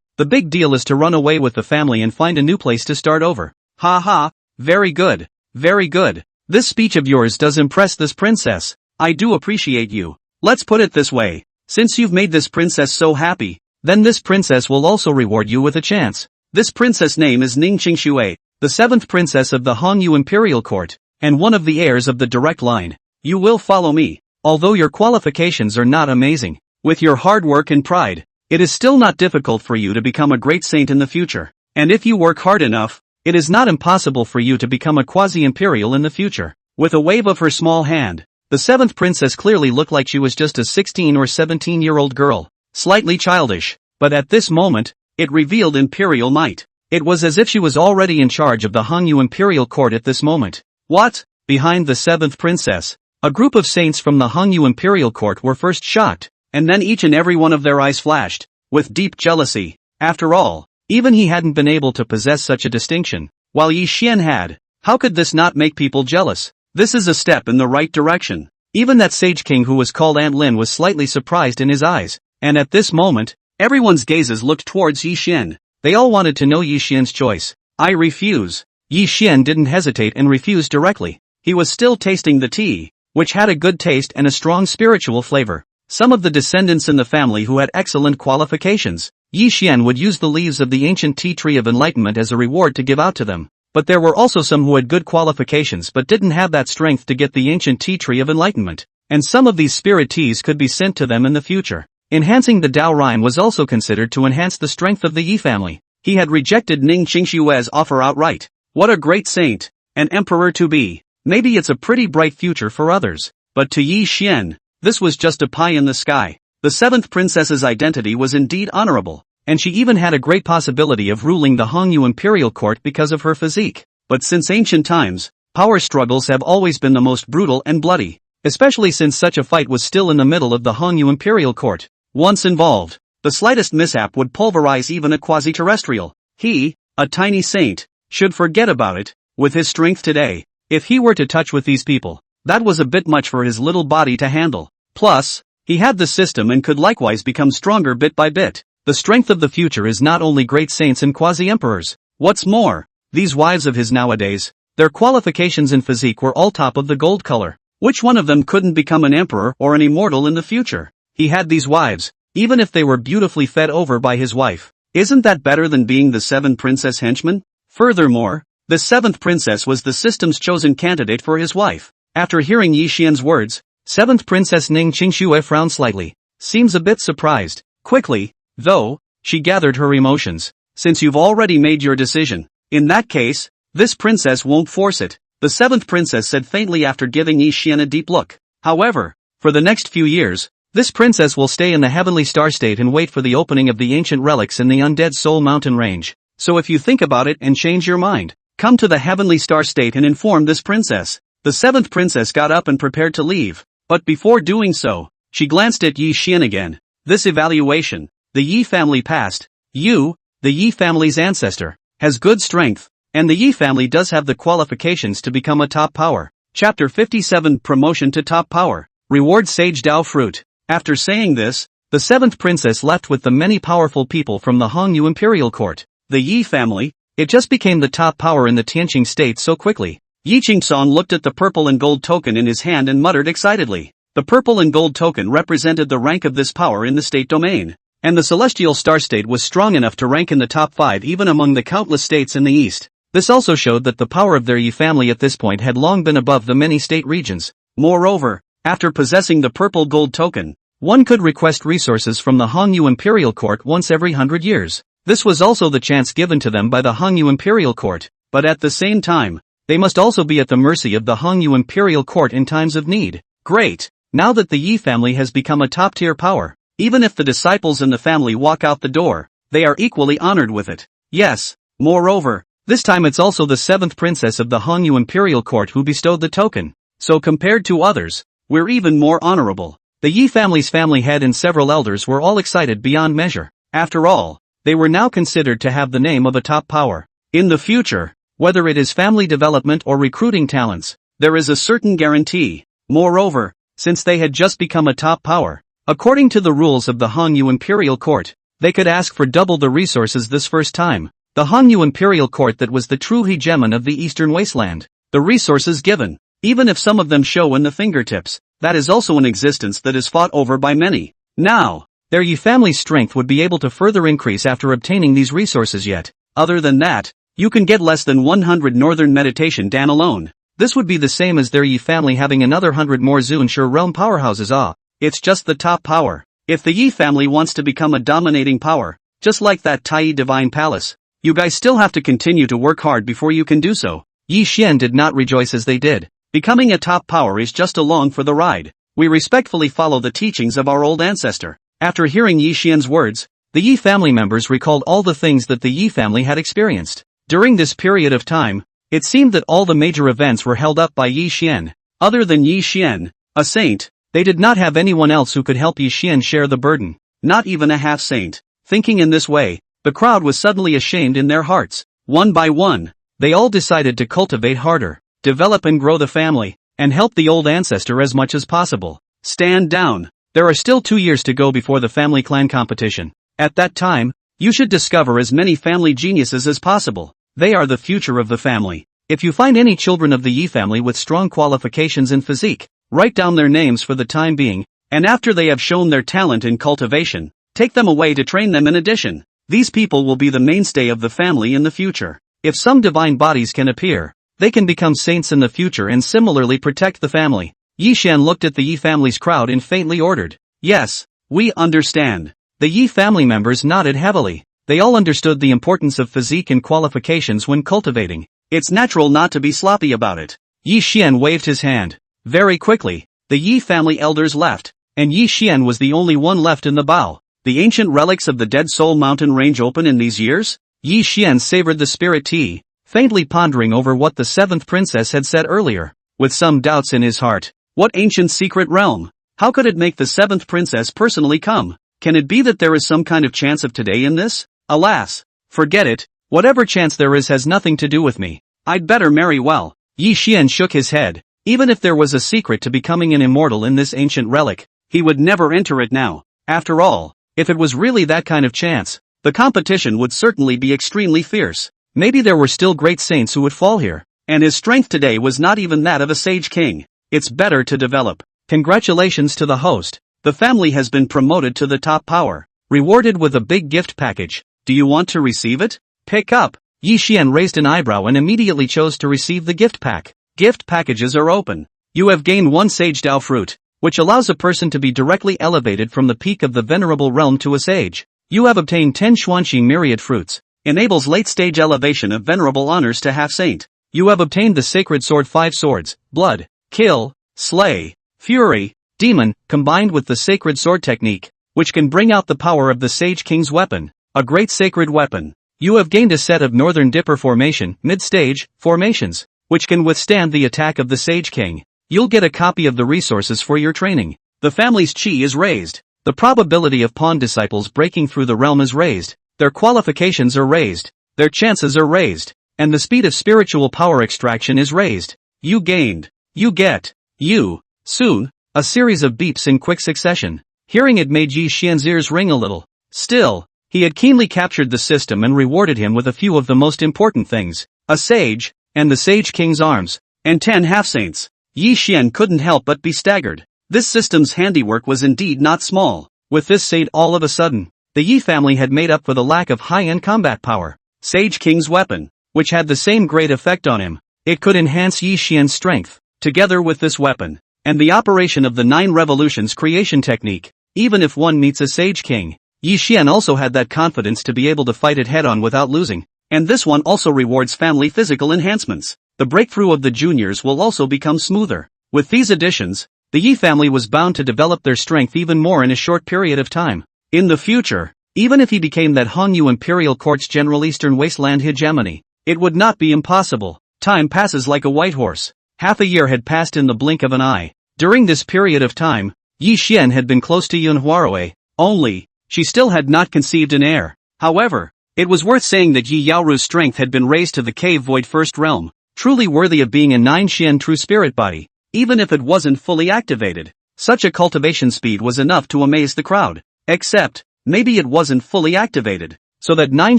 the big deal is to run away with the family and find a new place to start over. Ha ha, very good. Very good. This speech of yours does impress this princess. I do appreciate you. Let's put it this way. Since you've made this princess so happy, then this princess will also reward you with a chance. This princess name is Ning Qingxue, the seventh princess of the Hongyu Imperial Court, and one of the heirs of the direct line. You will follow me. Although your qualifications are not amazing, with your hard work and pride, it is still not difficult for you to become a great saint in the future. And if you work hard enough, it is not impossible for you to become a quasi-imperial in the future. With a wave of her small hand, the seventh princess clearly looked like she was just a 16 or 17-year-old girl, slightly childish, but at this moment, it revealed imperial might. It was as if she was already in charge of the Hongyu Imperial Court at this moment. What? Behind the seventh princess, a group of saints from the Hongyu Imperial Court were first shocked, and then each and every one of their eyes flashed, with deep jealousy. After all, even he hadn't been able to possess such a distinction, while Yi Xian had. How could this not make people jealous? This is a step in the right direction. Even that sage king who was called Aunt Lin was slightly surprised in his eyes, and at this moment, everyone's gazes looked towards Yi Xian. They all wanted to know Yi Xian's choice. I refuse. Yi Xian didn't hesitate and refused directly. He was still tasting the tea, which had a good taste and a strong spiritual flavor. Some of the descendants in the family who had excellent qualifications, Yi Xian would use the leaves of the ancient tea tree of enlightenment as a reward to give out to them. But there were also some who had good qualifications but didn't have that strength to get the ancient tea tree of enlightenment. And some of these spirit teas could be sent to them in the future. Enhancing the Dao Rhine was also considered to enhance the strength of the Yi family. He had rejected Ning Qingshue's offer outright. What a great saint, an emperor to be. Maybe it's a pretty bright future for others. But to Yi Xian, this was just a pie in the sky. The seventh princess's identity was indeed honorable, and she even had a great possibility of ruling the Hongyu Imperial Court because of her physique. But since ancient times, power struggles have always been the most brutal and bloody, especially since such a fight was still in the middle of the Hongyu Imperial Court. Once involved, the slightest mishap would pulverize even a quasi-terrestrial. He, a tiny saint, should forget about it. With his strength today, if he were to touch with these people, that was a bit much for his little body to handle. Plus, he had the system and could likewise become stronger bit by bit. The strength of the future is not only great saints and quasi-emperors. What's more, these wives of his nowadays, their qualifications and physique were all top of the gold color. Which one of them couldn't become an emperor or an immortal in the future? He had these wives, even if they were beautifully fed over by his wife. Isn't that better than being the seventh princess henchman? Furthermore, the seventh princess was the system's chosen candidate for his wife. After hearing Yi Xian's words, seventh princess Ning Qingxue frowned slightly. Seems a bit surprised. Quickly, though, she gathered her emotions. Since you've already made your decision, in that case, this princess won't force it, the seventh princess said faintly after giving Yi Xian a deep look. However, for the next few years, this princess will stay in the heavenly star state and wait for the opening of the ancient relics in the undead soul mountain range. So if you think about it and change your mind, come to the heavenly star state and inform this princess. The seventh princess got up and prepared to leave. But before doing so, she glanced at Yi Xian again. This evaluation, the Yi family past, you, the Yi family's ancestor, has good strength, and the Yi family does have the qualifications to become a top power. Chapter 57 Promotion to Top Power. Reward Sage Dao Fruit. After saying this, the seventh princess left with the many powerful people from the Hongyu Imperial Court. The Yi family, it just became the top power in the Tianqing state so quickly. Yi Qingsong looked at the purple and gold token in his hand and muttered excitedly. The purple and gold token represented the rank of this power in the state domain, and the celestial star state was strong enough to rank in the top 5 even among the countless states in the east. This also showed that the power of their Yi family at this point had long been above the many state regions. Moreover, after possessing the purple gold token, one could request resources from the Hongyu Imperial Court once every 100 years. This was also the chance given to them by the Hongyu Imperial Court, but at the same time, they must also be at the mercy of the Hongyu Imperial Court in times of need. Great! Now that the Yi family has become a top-tier power, even if the disciples in the family walk out the door, they are equally honored with it. Yes, moreover, this time it's also the seventh princess of the Hongyu Imperial Court who bestowed the token. So compared to others, we're even more honorable. The Yi family's family head and several elders were all excited beyond measure. After all, they were now considered to have the name of a top power. In the future, whether it is family development or recruiting talents, there is a certain guarantee. Moreover, since they had just become a top power, according to the rules of the Hongyu Imperial Court, they could ask for double the resources this first time. The Hongyu Imperial Court that was the true hegemon of the Eastern Wasteland. The resources given, even if some of them show in the fingertips, that is also an existence that is fought over by many. Now, their Yi family's strength would be able to further increase after obtaining these resources yet. Other than that, you can get less than 100 Northern Meditation Dan alone. This would be the same as their Yi family having another 100 more Zunshe realm powerhouses. It's just the top power. If the Yi family wants to become a dominating power, just like that Tai Divine Palace, you guys still have to continue to work hard before you can do so. Yi Xian did not rejoice as they did. Becoming a top power is just along for the ride. We respectfully follow the teachings of our old ancestor. After hearing Yi Xian's words, the Yi family members recalled all the things that the Yi family had experienced. During this period of time, it seemed that all the major events were held up by Yi Xian. Other than Yi Xian, a saint, they did not have anyone else who could help Yi Xian share the burden. Not even a half-saint. Thinking in this way, the crowd was suddenly ashamed in their hearts. One by one, they all decided to cultivate harder, develop and grow the family, and help the old ancestor as much as possible. Stand down. There are still 2 years to go before the family clan competition. At that time, you should discover as many family geniuses as possible. They are the future of the family. If you find any children of the Yi family with strong qualifications in physique, write down their names for the time being, and after they have shown their talent in cultivation, take them away to train them in addition. These people will be the mainstay of the family in the future. If some divine bodies can appear, they can become saints in the future and similarly protect the family. Yi Xian looked at the Yi family's crowd and faintly ordered, "Yes, we understand." The Yi family members nodded heavily. They all understood the importance of physique and qualifications when cultivating. It's natural not to be sloppy about it. Yi Xian waved his hand. Very quickly, the Yi family elders left, and Yi Xian was the only one left in the bow. The ancient relics of the Dead Soul Mountain range open in these years? Yi Xian savored the spirit tea, faintly pondering over what the seventh princess had said earlier. With some doubts in his heart, what ancient secret realm? How could it make the seventh princess personally come? Can it be that there is some kind of chance of today in this? Alas, forget it, whatever chance there is has nothing to do with me. I'd better marry well. Yi Xian shook his head. Even if there was a secret to becoming an immortal in this ancient relic, he would never enter it now. After all, if it was really that kind of chance, the competition would certainly be extremely fierce. Maybe there were still great saints who would fall here, and his strength today was not even that of a sage king. It's better to develop. Congratulations to the host. The family has been promoted to the top power, rewarded with a big gift package. Do you want to receive it? Pick up. Yi Xian raised an eyebrow and immediately chose to receive the gift pack. Gift packages are open. You have gained one sage Dao fruit, which allows a person to be directly elevated from the peak of the venerable realm to a sage. You have obtained 10 Xuanxi myriad fruits, enables late-stage elevation of venerable honors to half-saint. You have obtained the sacred sword 5 swords, blood, kill, slay, fury, demon, combined with the sacred sword technique, which can bring out the power of the sage king's weapon, a great sacred weapon. You have gained a set of Northern Dipper formation, mid-stage, formations, which can withstand the attack of the sage king. You'll get a copy of the resources for your training. The family's chi is raised. The probability of pawn disciples breaking through the realm is raised. Their qualifications are raised. Their chances are raised. And the speed of spiritual power extraction is raised. You gained. You get. You. Soon. A series of beeps in quick succession. Hearing it made Yi Xian's ears ring a little. Still, he had keenly captured the system and rewarded him with a few of the most important things. A sage, and the sage king's arms, and 10 half-saints. Yi Xian couldn't help but be staggered. This system's handiwork was indeed not small. With this said, all of a sudden, the Yi family had made up for the lack of high-end combat power. Sage King's weapon, which had the same great effect on him. It could enhance Yi Xian's strength, together with this weapon, and the operation of the 9 revolutions creation technique. Even if one meets a Sage King, Yi Xian also had that confidence to be able to fight it head-on without losing. And this one also rewards family physical enhancements. The breakthrough of the juniors will also become smoother. With these additions, the Yi family was bound to develop their strength even more in a short period of time. In the future, even if he became that Hongyu Imperial Court's general Eastern Wasteland hegemony, it would not be impossible. Time passes like a white horse. Half a year had passed in the blink of an eye. During this period of time, Yi Xian had been close to Yun Huarui, only, she still had not conceived an heir. However, it was worth saying that Yi Yaoru's strength had been raised to the cave void first realm, truly worthy of being a 9 Xian true spirit body, even if it wasn't fully activated. Such a cultivation speed was enough to amaze the crowd. Except, maybe it wasn't fully activated, so that 9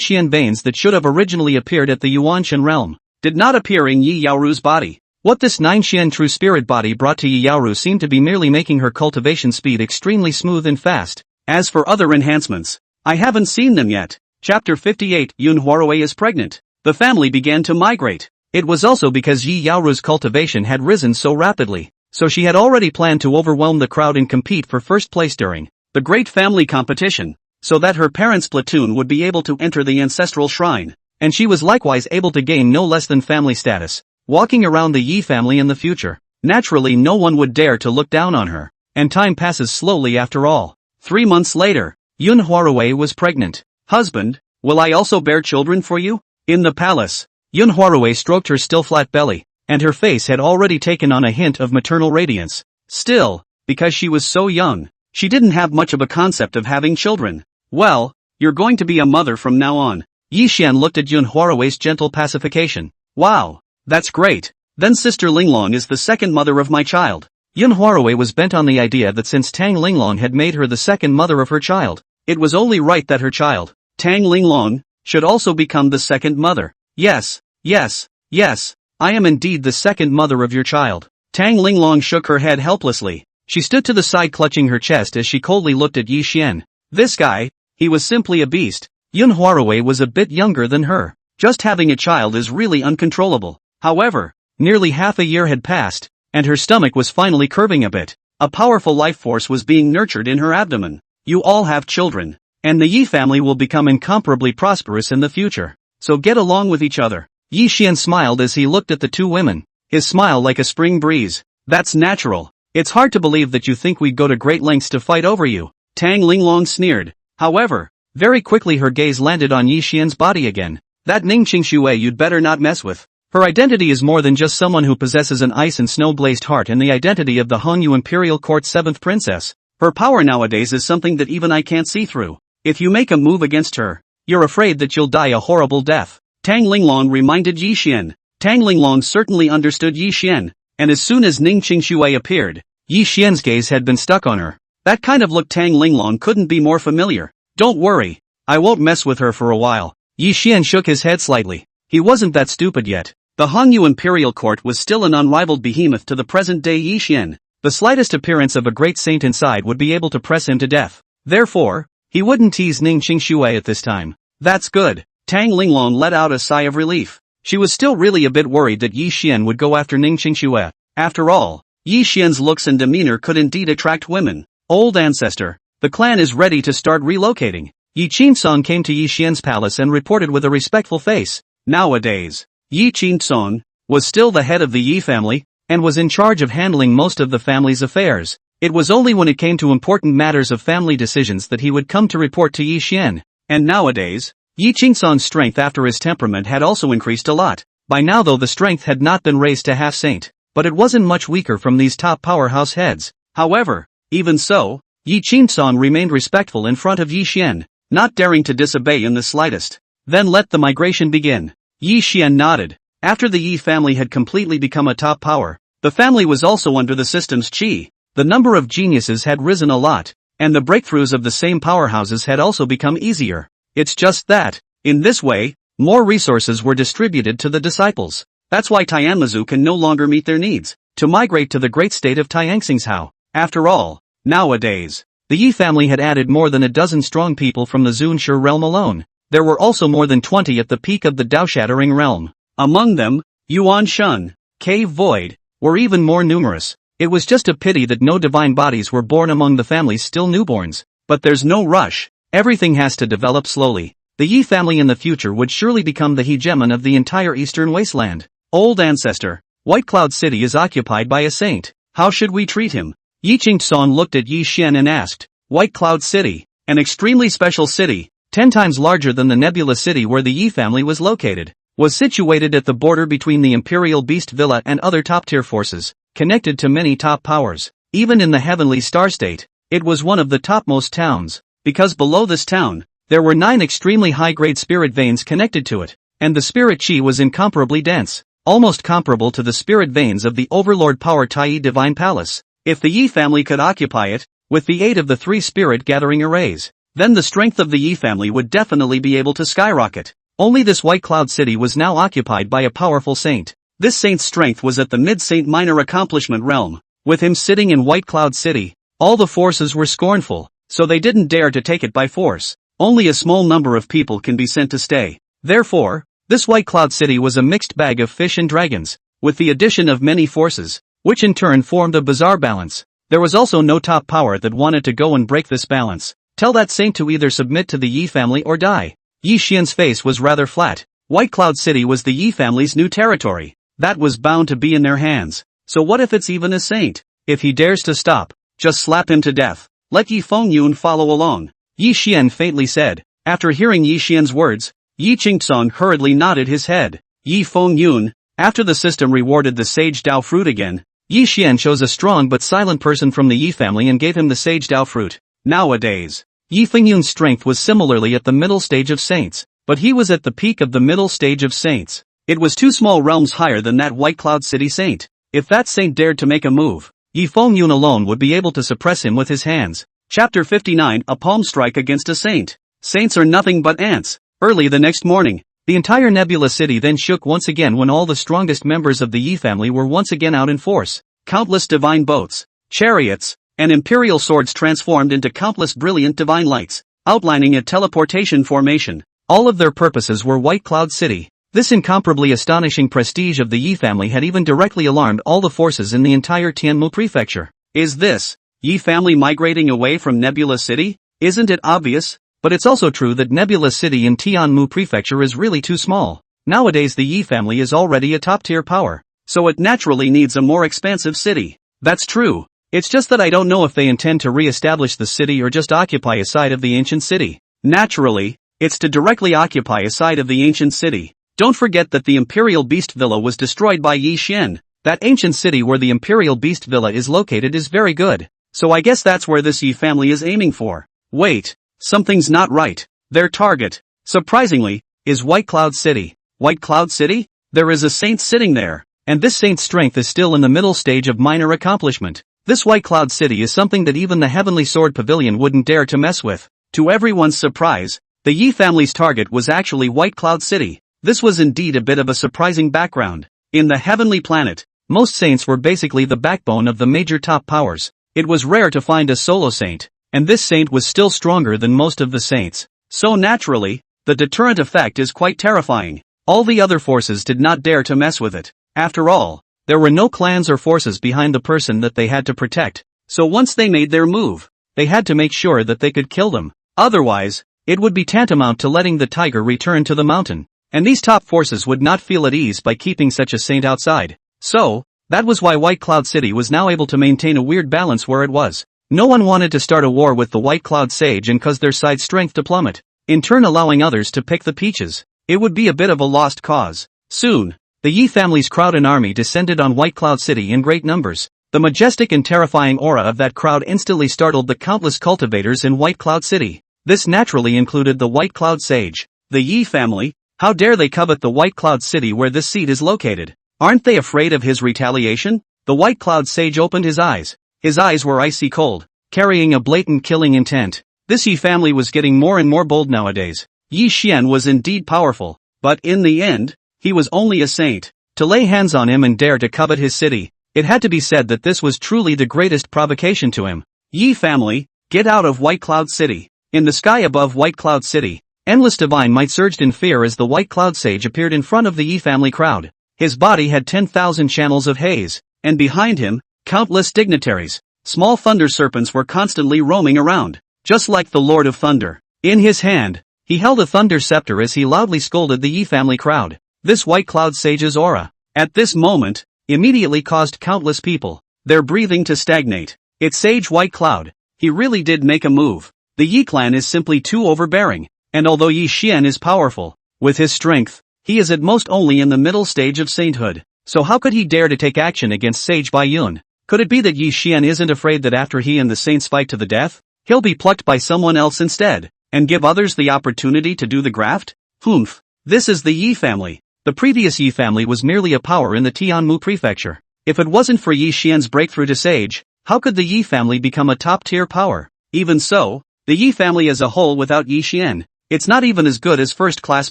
Xian veins that should have originally appeared at the Yuanshan realm, did not appear in Yi Yaoru's body. What this 9 Xian true spirit body brought to Yi Yaoru seemed to be merely making her cultivation speed extremely smooth and fast. As for other enhancements, I haven't seen them yet. Chapter 58, Yun Huarui is pregnant. The family began to migrate. It was also because Yi Yaoru's cultivation had risen so rapidly, so she had already planned to overwhelm the crowd and compete for first place during the great family competition, so that her parents' platoon would be able to enter the ancestral shrine, and she was likewise able to gain no less than family status, walking around the Yi family in the future. Naturally no one would dare to look down on her, and time passes slowly after all. 3 months later, Yun Huarui was pregnant. Husband, will I also bear children for you? In the palace, Yun Huarui stroked her still flat belly, and her face had already taken on a hint of maternal radiance. Still, because she was so young, she didn't have much of a concept of having children. Well, you're going to be a mother from now on. Yi Xian looked at Yun Huarui's gentle pacification. Wow, that's great. Then Sister Linglong is the second mother of my child. Yun Huarui was bent on the idea that since Tang Linglong had made her the second mother of her child, it was only right that her child, Tang Linglong, should also become the second mother. Yes, yes, yes, I am indeed the second mother of your child. Tang Linglong shook her head helplessly. She stood to the side clutching her chest as she coldly looked at Yi Xian. This guy, he was simply a beast. Yun Huarui was a bit younger than her. Just having a child is really uncontrollable. However, nearly half a year had passed, and her stomach was finally curving a bit. A powerful life force was being nurtured in her abdomen. You all have children, and the Yi family will become incomparably prosperous in the future. So get along with each other. Yi Xian smiled as he looked at the two women, his smile like a spring breeze. That's natural. It's hard to believe that you think we'd go to great lengths to fight over you. Tang Linglong sneered. However, very quickly her gaze landed on Yi Xian's body again. That Ning Qingxue you'd better not mess with. Her identity is more than just someone who possesses an ice and snow-blazed heart and the identity of the Hongyu Imperial Court's 7th princess. Her power nowadays is something that even I can't see through. If you make a move against her, you're afraid that you'll die a horrible death. Tang Linglong reminded Yi Xian. Tang Linglong certainly understood Yi Xian, and as soon as Ning Qingxue appeared, Yi Xian's gaze had been stuck on her. That kind of look Tang Linglong couldn't be more familiar. Don't worry, I won't mess with her for a while. Yi Xian shook his head slightly. He wasn't that stupid yet. The Hongyu Imperial Court was still an unrivaled behemoth to the present-day Yi Xian. The slightest appearance of a great saint inside would be able to press him to death. Therefore, he wouldn't tease Ning Qingxue at this time. That's good. Tang Linglong let out a sigh of relief. She was still really a bit worried that Yi Xian would go after Ning Qingxue. After all, Yi Xian's looks and demeanor could indeed attract women. Old ancestor, the clan is ready to start relocating. Yi Qingsong came to Yi Xian's palace and reported with a respectful face. Nowadays, Yi Qingsong was still the head of the Yi family, and was in charge of handling most of the family's affairs. It was only when it came to important matters of family decisions that he would come to report to Yi Xian. And nowadays, Yi Qingsong's strength after his temperament had also increased a lot. By now though the strength had not been raised to half-saint, but it wasn't much weaker from these top powerhouse heads. However, even so, Yi Qingsong remained respectful in front of Yi Xian, not daring to disobey in the slightest. Then let the migration begin. Yi Xian nodded. After the Yi family had completely become a top power, the family was also under the system's qi. The number of geniuses had risen a lot, and the breakthroughs of the same powerhouses had also become easier. It's just that, in this way, more resources were distributed to the disciples. That's why Tianmazu can no longer meet their needs, to migrate to the great state of Tianxingshao. After all, nowadays, the Yi family had added more than a dozen strong people from the Zunshi realm alone. There were also more than 20 at the peak of the Dao-shattering realm. Among them, Yuan Shun, Cave Void, were even more numerous. It was just a pity that no divine bodies were born among the family's still newborns. But there's no rush. Everything has to develop slowly. The Yi family in the future would surely become the hegemon of the entire eastern wasteland. Old ancestor, White Cloud City is occupied by a saint. How should we treat him? Yi Qingsong looked at Yi Xian and asked. White Cloud City, an extremely special city, 10 times larger than the Nebula City where the Yi family was located, was situated at the border between the Imperial Beast Villa and other top-tier forces, connected to many top powers. Even in the heavenly star state, it was one of the topmost towns, because below this town, there were 9 extremely high-grade spirit veins connected to it, and the spirit chi was incomparably dense, almost comparable to the spirit veins of the Overlord Power Tai Divine Palace. If the Yi family could occupy it, with the aid of the 3 spirit gathering arrays, then the strength of the Yi family would definitely be able to skyrocket. Only this White Cloud City was now occupied by a powerful saint. This saint's strength was at the mid-saint minor accomplishment realm. With him sitting in White Cloud City, all the forces were scornful, so they didn't dare to take it by force. Only a small number of people can be sent to stay. Therefore, this White Cloud City was a mixed bag of fish and dragons, with the addition of many forces, which in turn formed a bizarre balance. There was also no top power that wanted to go and break this balance. Tell that saint to either submit to the Yi family or die. Yi Xian's face was rather flat. White Cloud City was the Yi family's new territory. That was bound to be in their hands. So what if it's even a saint? If he dares to stop, just slap him to death. Let Yi Fengyun follow along. Yi Xian faintly said. After hearing Yi Xian's words, Yi Qingsong hurriedly nodded his head. Yi Fengyun, after the system rewarded the Sage Dao fruit again, Yi Xian chose a strong but silent person from the Yi family and gave him the Sage Dao fruit. Nowadays, Yi Fengyun's strength was similarly at the middle stage of saints, but he was at the peak of the middle stage of saints. It was 2 small realms higher than that White Cloud City saint. If that saint dared to make a move, Yi Fengyun alone would be able to suppress him with his hands. Chapter 59, A Palm Strike Against a Saint. Saints are nothing but ants. Early the next morning, The entire Nebula City then shook once again when all the strongest members of the Yi family were once again out in force. Countless divine boats, chariots, and imperial swords transformed into countless brilliant divine lights, outlining a teleportation formation. All of their purposes were White Cloud City. This incomparably astonishing prestige of the Yi family had even directly alarmed all the forces in the entire Tianmu prefecture. Is this Yi family migrating away from Nebula City? Isn't it obvious? But it's also true that Nebula City in Tianmu prefecture is really too small. Nowadays the Yi family is already a top-tier power, so it naturally needs a more expansive city. That's true. It's just that I don't know if they intend to re-establish the city or just occupy a side of the ancient city. Naturally, it's to directly occupy a side of the ancient city. Don't forget that the Imperial Beast Villa was destroyed by Yi Xian. That ancient city where the Imperial Beast Villa is located is very good, so I guess that's where this Yi family is aiming for. Wait, something's not right. Their target, surprisingly, is White Cloud City. White Cloud City? There is a saint sitting there, and this saint's strength is still in the middle stage of minor accomplishment. This White Cloud City is something that even the Heavenly Sword Pavilion wouldn't dare to mess with. To everyone's surprise, the Yi family's target was actually White Cloud City. This was indeed a bit of a surprising background. In the heavenly planet, most saints were basically the backbone of the major top powers. It was rare to find a solo saint, and this saint was still stronger than most of the saints. So naturally, the deterrent effect is quite terrifying. All the other forces did not dare to mess with it. After all, there were no clans or forces behind the person that they had to protect, so once they made their move, they had to make sure that they could kill them. Otherwise, it would be tantamount to letting the tiger return to the mountain, and these top forces would not feel at ease by keeping such a saint outside. So, that was why White Cloud City was now able to maintain a weird balance where it was. No one wanted to start a war with the White Cloud Sage and cause their side's strength to plummet, in turn allowing others to pick the peaches. It would be a bit of a lost cause. Soon, the Yi family's crowd and army descended on White Cloud City in great numbers. The majestic and terrifying aura of that crowd instantly startled the countless cultivators in White Cloud City. This naturally included the White Cloud Sage. The Yi family? How dare they covet the White Cloud City where this seat is located? Aren't they afraid of his retaliation? The White Cloud Sage opened his eyes. His eyes were icy cold, carrying a blatant killing intent. This Yi family was getting more and more bold nowadays. Yi Xian was indeed powerful, but in the end, he was only a saint. To lay hands on him and dare to covet his city, it had to be said that this was truly the greatest provocation to him. Yi family, get out of White Cloud City. In the sky above White Cloud City, endless divine might surged in fear as the White Cloud Sage appeared in front of the Yi family crowd. His body had 10,000 channels of haze, and behind him, countless dignitaries. Small thunder serpents were constantly roaming around, just like the Lord of Thunder. In his hand, he held a thunder scepter as he loudly scolded the Yi family crowd. This White Cloud Sage's aura, at this moment, immediately caused countless people, their breathing to stagnate. It's Sage White Cloud. He really did make a move. The Yi clan is simply too overbearing, and although Yi Xian is powerful, with his strength, he is at most only in the middle stage of sainthood. So how could he dare to take action against Sage Wuyuan? Could it be that Yi Xian isn't afraid that after he and the saints fight to the death, he'll be plucked by someone else instead, and give others the opportunity to do the graft? Humph. This is the Yi family. The previous Yi family was merely a power in the Tianmu prefecture. If it wasn't for Yi Xian's breakthrough to Sage, how could the Yi family become a top-tier power? Even so, the Yi family as a whole without Yi Xian, it's not even as good as first-class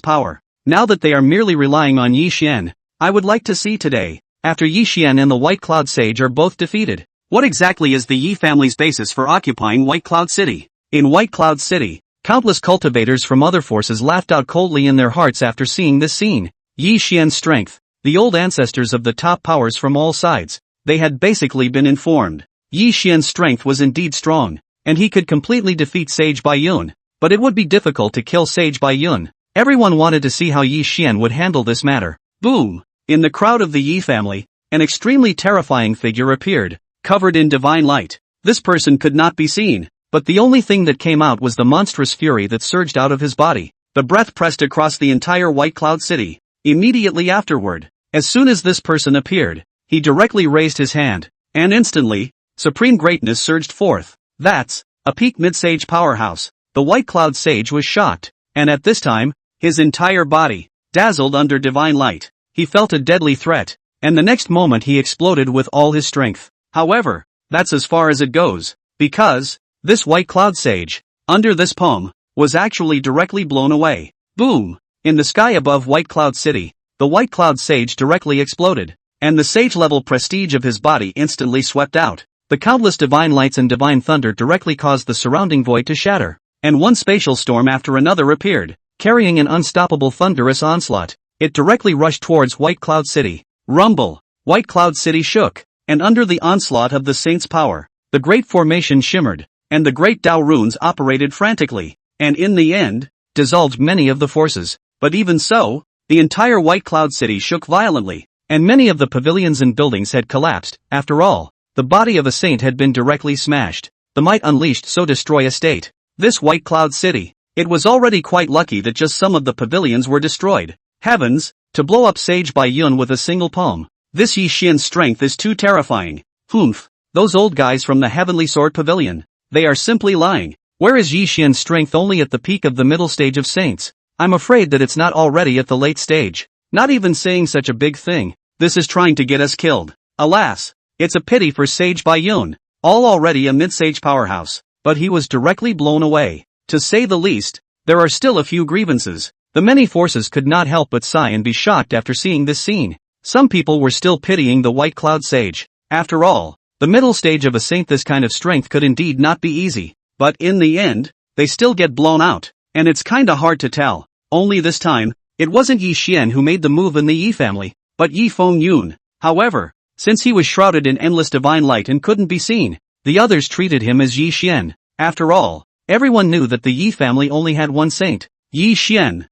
power. Now that they are merely relying on Yi Xian, I would like to see today, after Yi Xian and the White Cloud Sage are both defeated, what exactly is the Yi family's basis for occupying White Cloud City? In White Cloud City, countless cultivators from other forces laughed out coldly in their hearts after seeing this scene. Yi Xian's strength, the old ancestors of the top powers from all sides, they had basically been informed. Yi Xian's strength was indeed strong, and he could completely defeat Sage Wuyuan, but it would be difficult to kill Sage Wuyuan. Everyone wanted to see how Yi Xian would handle this matter. Boom! In the crowd of the Yi family, an extremely terrifying figure appeared, covered in divine light. This person could not be seen, but the only thing that came out was the monstrous fury that surged out of his body. The breath pressed across the entire White Cloud City. Immediately afterward, as soon as this person appeared, he directly raised his hand, and instantly, supreme greatness surged forth. That's a peak mid-sage powerhouse. The White Cloud Sage was shocked, and at this time, his entire body dazzled under divine light. He felt a deadly threat, and the next moment he exploded with all his strength. However, that's as far as it goes, because this White Cloud Sage, under this poem, was actually directly blown away. Boom! In the sky above White Cloud City, the White Cloud Sage directly exploded, and the sage-level prestige of his body instantly swept out. The countless divine lights and divine thunder directly caused the surrounding void to shatter, and one spatial storm after another appeared, carrying an unstoppable thunderous onslaught. It directly rushed towards White Cloud City. Rumble! White Cloud City shook, and under the onslaught of the saint's power, the great formation shimmered, and the great Tao runes operated frantically, and in the end, dissolved many of the forces. But even so, the entire White Cloud City shook violently, and many of the pavilions and buildings had collapsed. After all, the body of a saint had been directly smashed. The might unleashed so destroy a state. This White Cloud City, it was already quite lucky that just some of the pavilions were destroyed. Heavens, to blow up Sage Wuyuan with a single palm. This Yi Xian's strength is too terrifying. Humph, those old guys from the Heavenly Sword Pavilion. They are simply lying. Where is Yi Xian's strength only at the peak of the middle stage of saints? I'm afraid that it's not already at the late stage. Not even saying such a big thing. This is trying to get us killed. Alas, it's a pity for Sage Wuyuan, already a mid-sage powerhouse, but he was directly blown away. To say the least, there are still a few grievances. The many forces could not help but sigh and be shocked after seeing this scene. Some people were still pitying the White Cloud Sage. After all, the middle stage of a saint, this kind of strength could indeed not be easy. But in the end, they still get blown out, and it's kinda hard to tell. Only this time, it wasn't Yi Xian who made the move in the Yi family, but Yi Fengyun. However, since he was shrouded in endless divine light and couldn't be seen, the others treated him as Yi Xian. After all, everyone knew that the Yi family only had one saint, Yi Xian.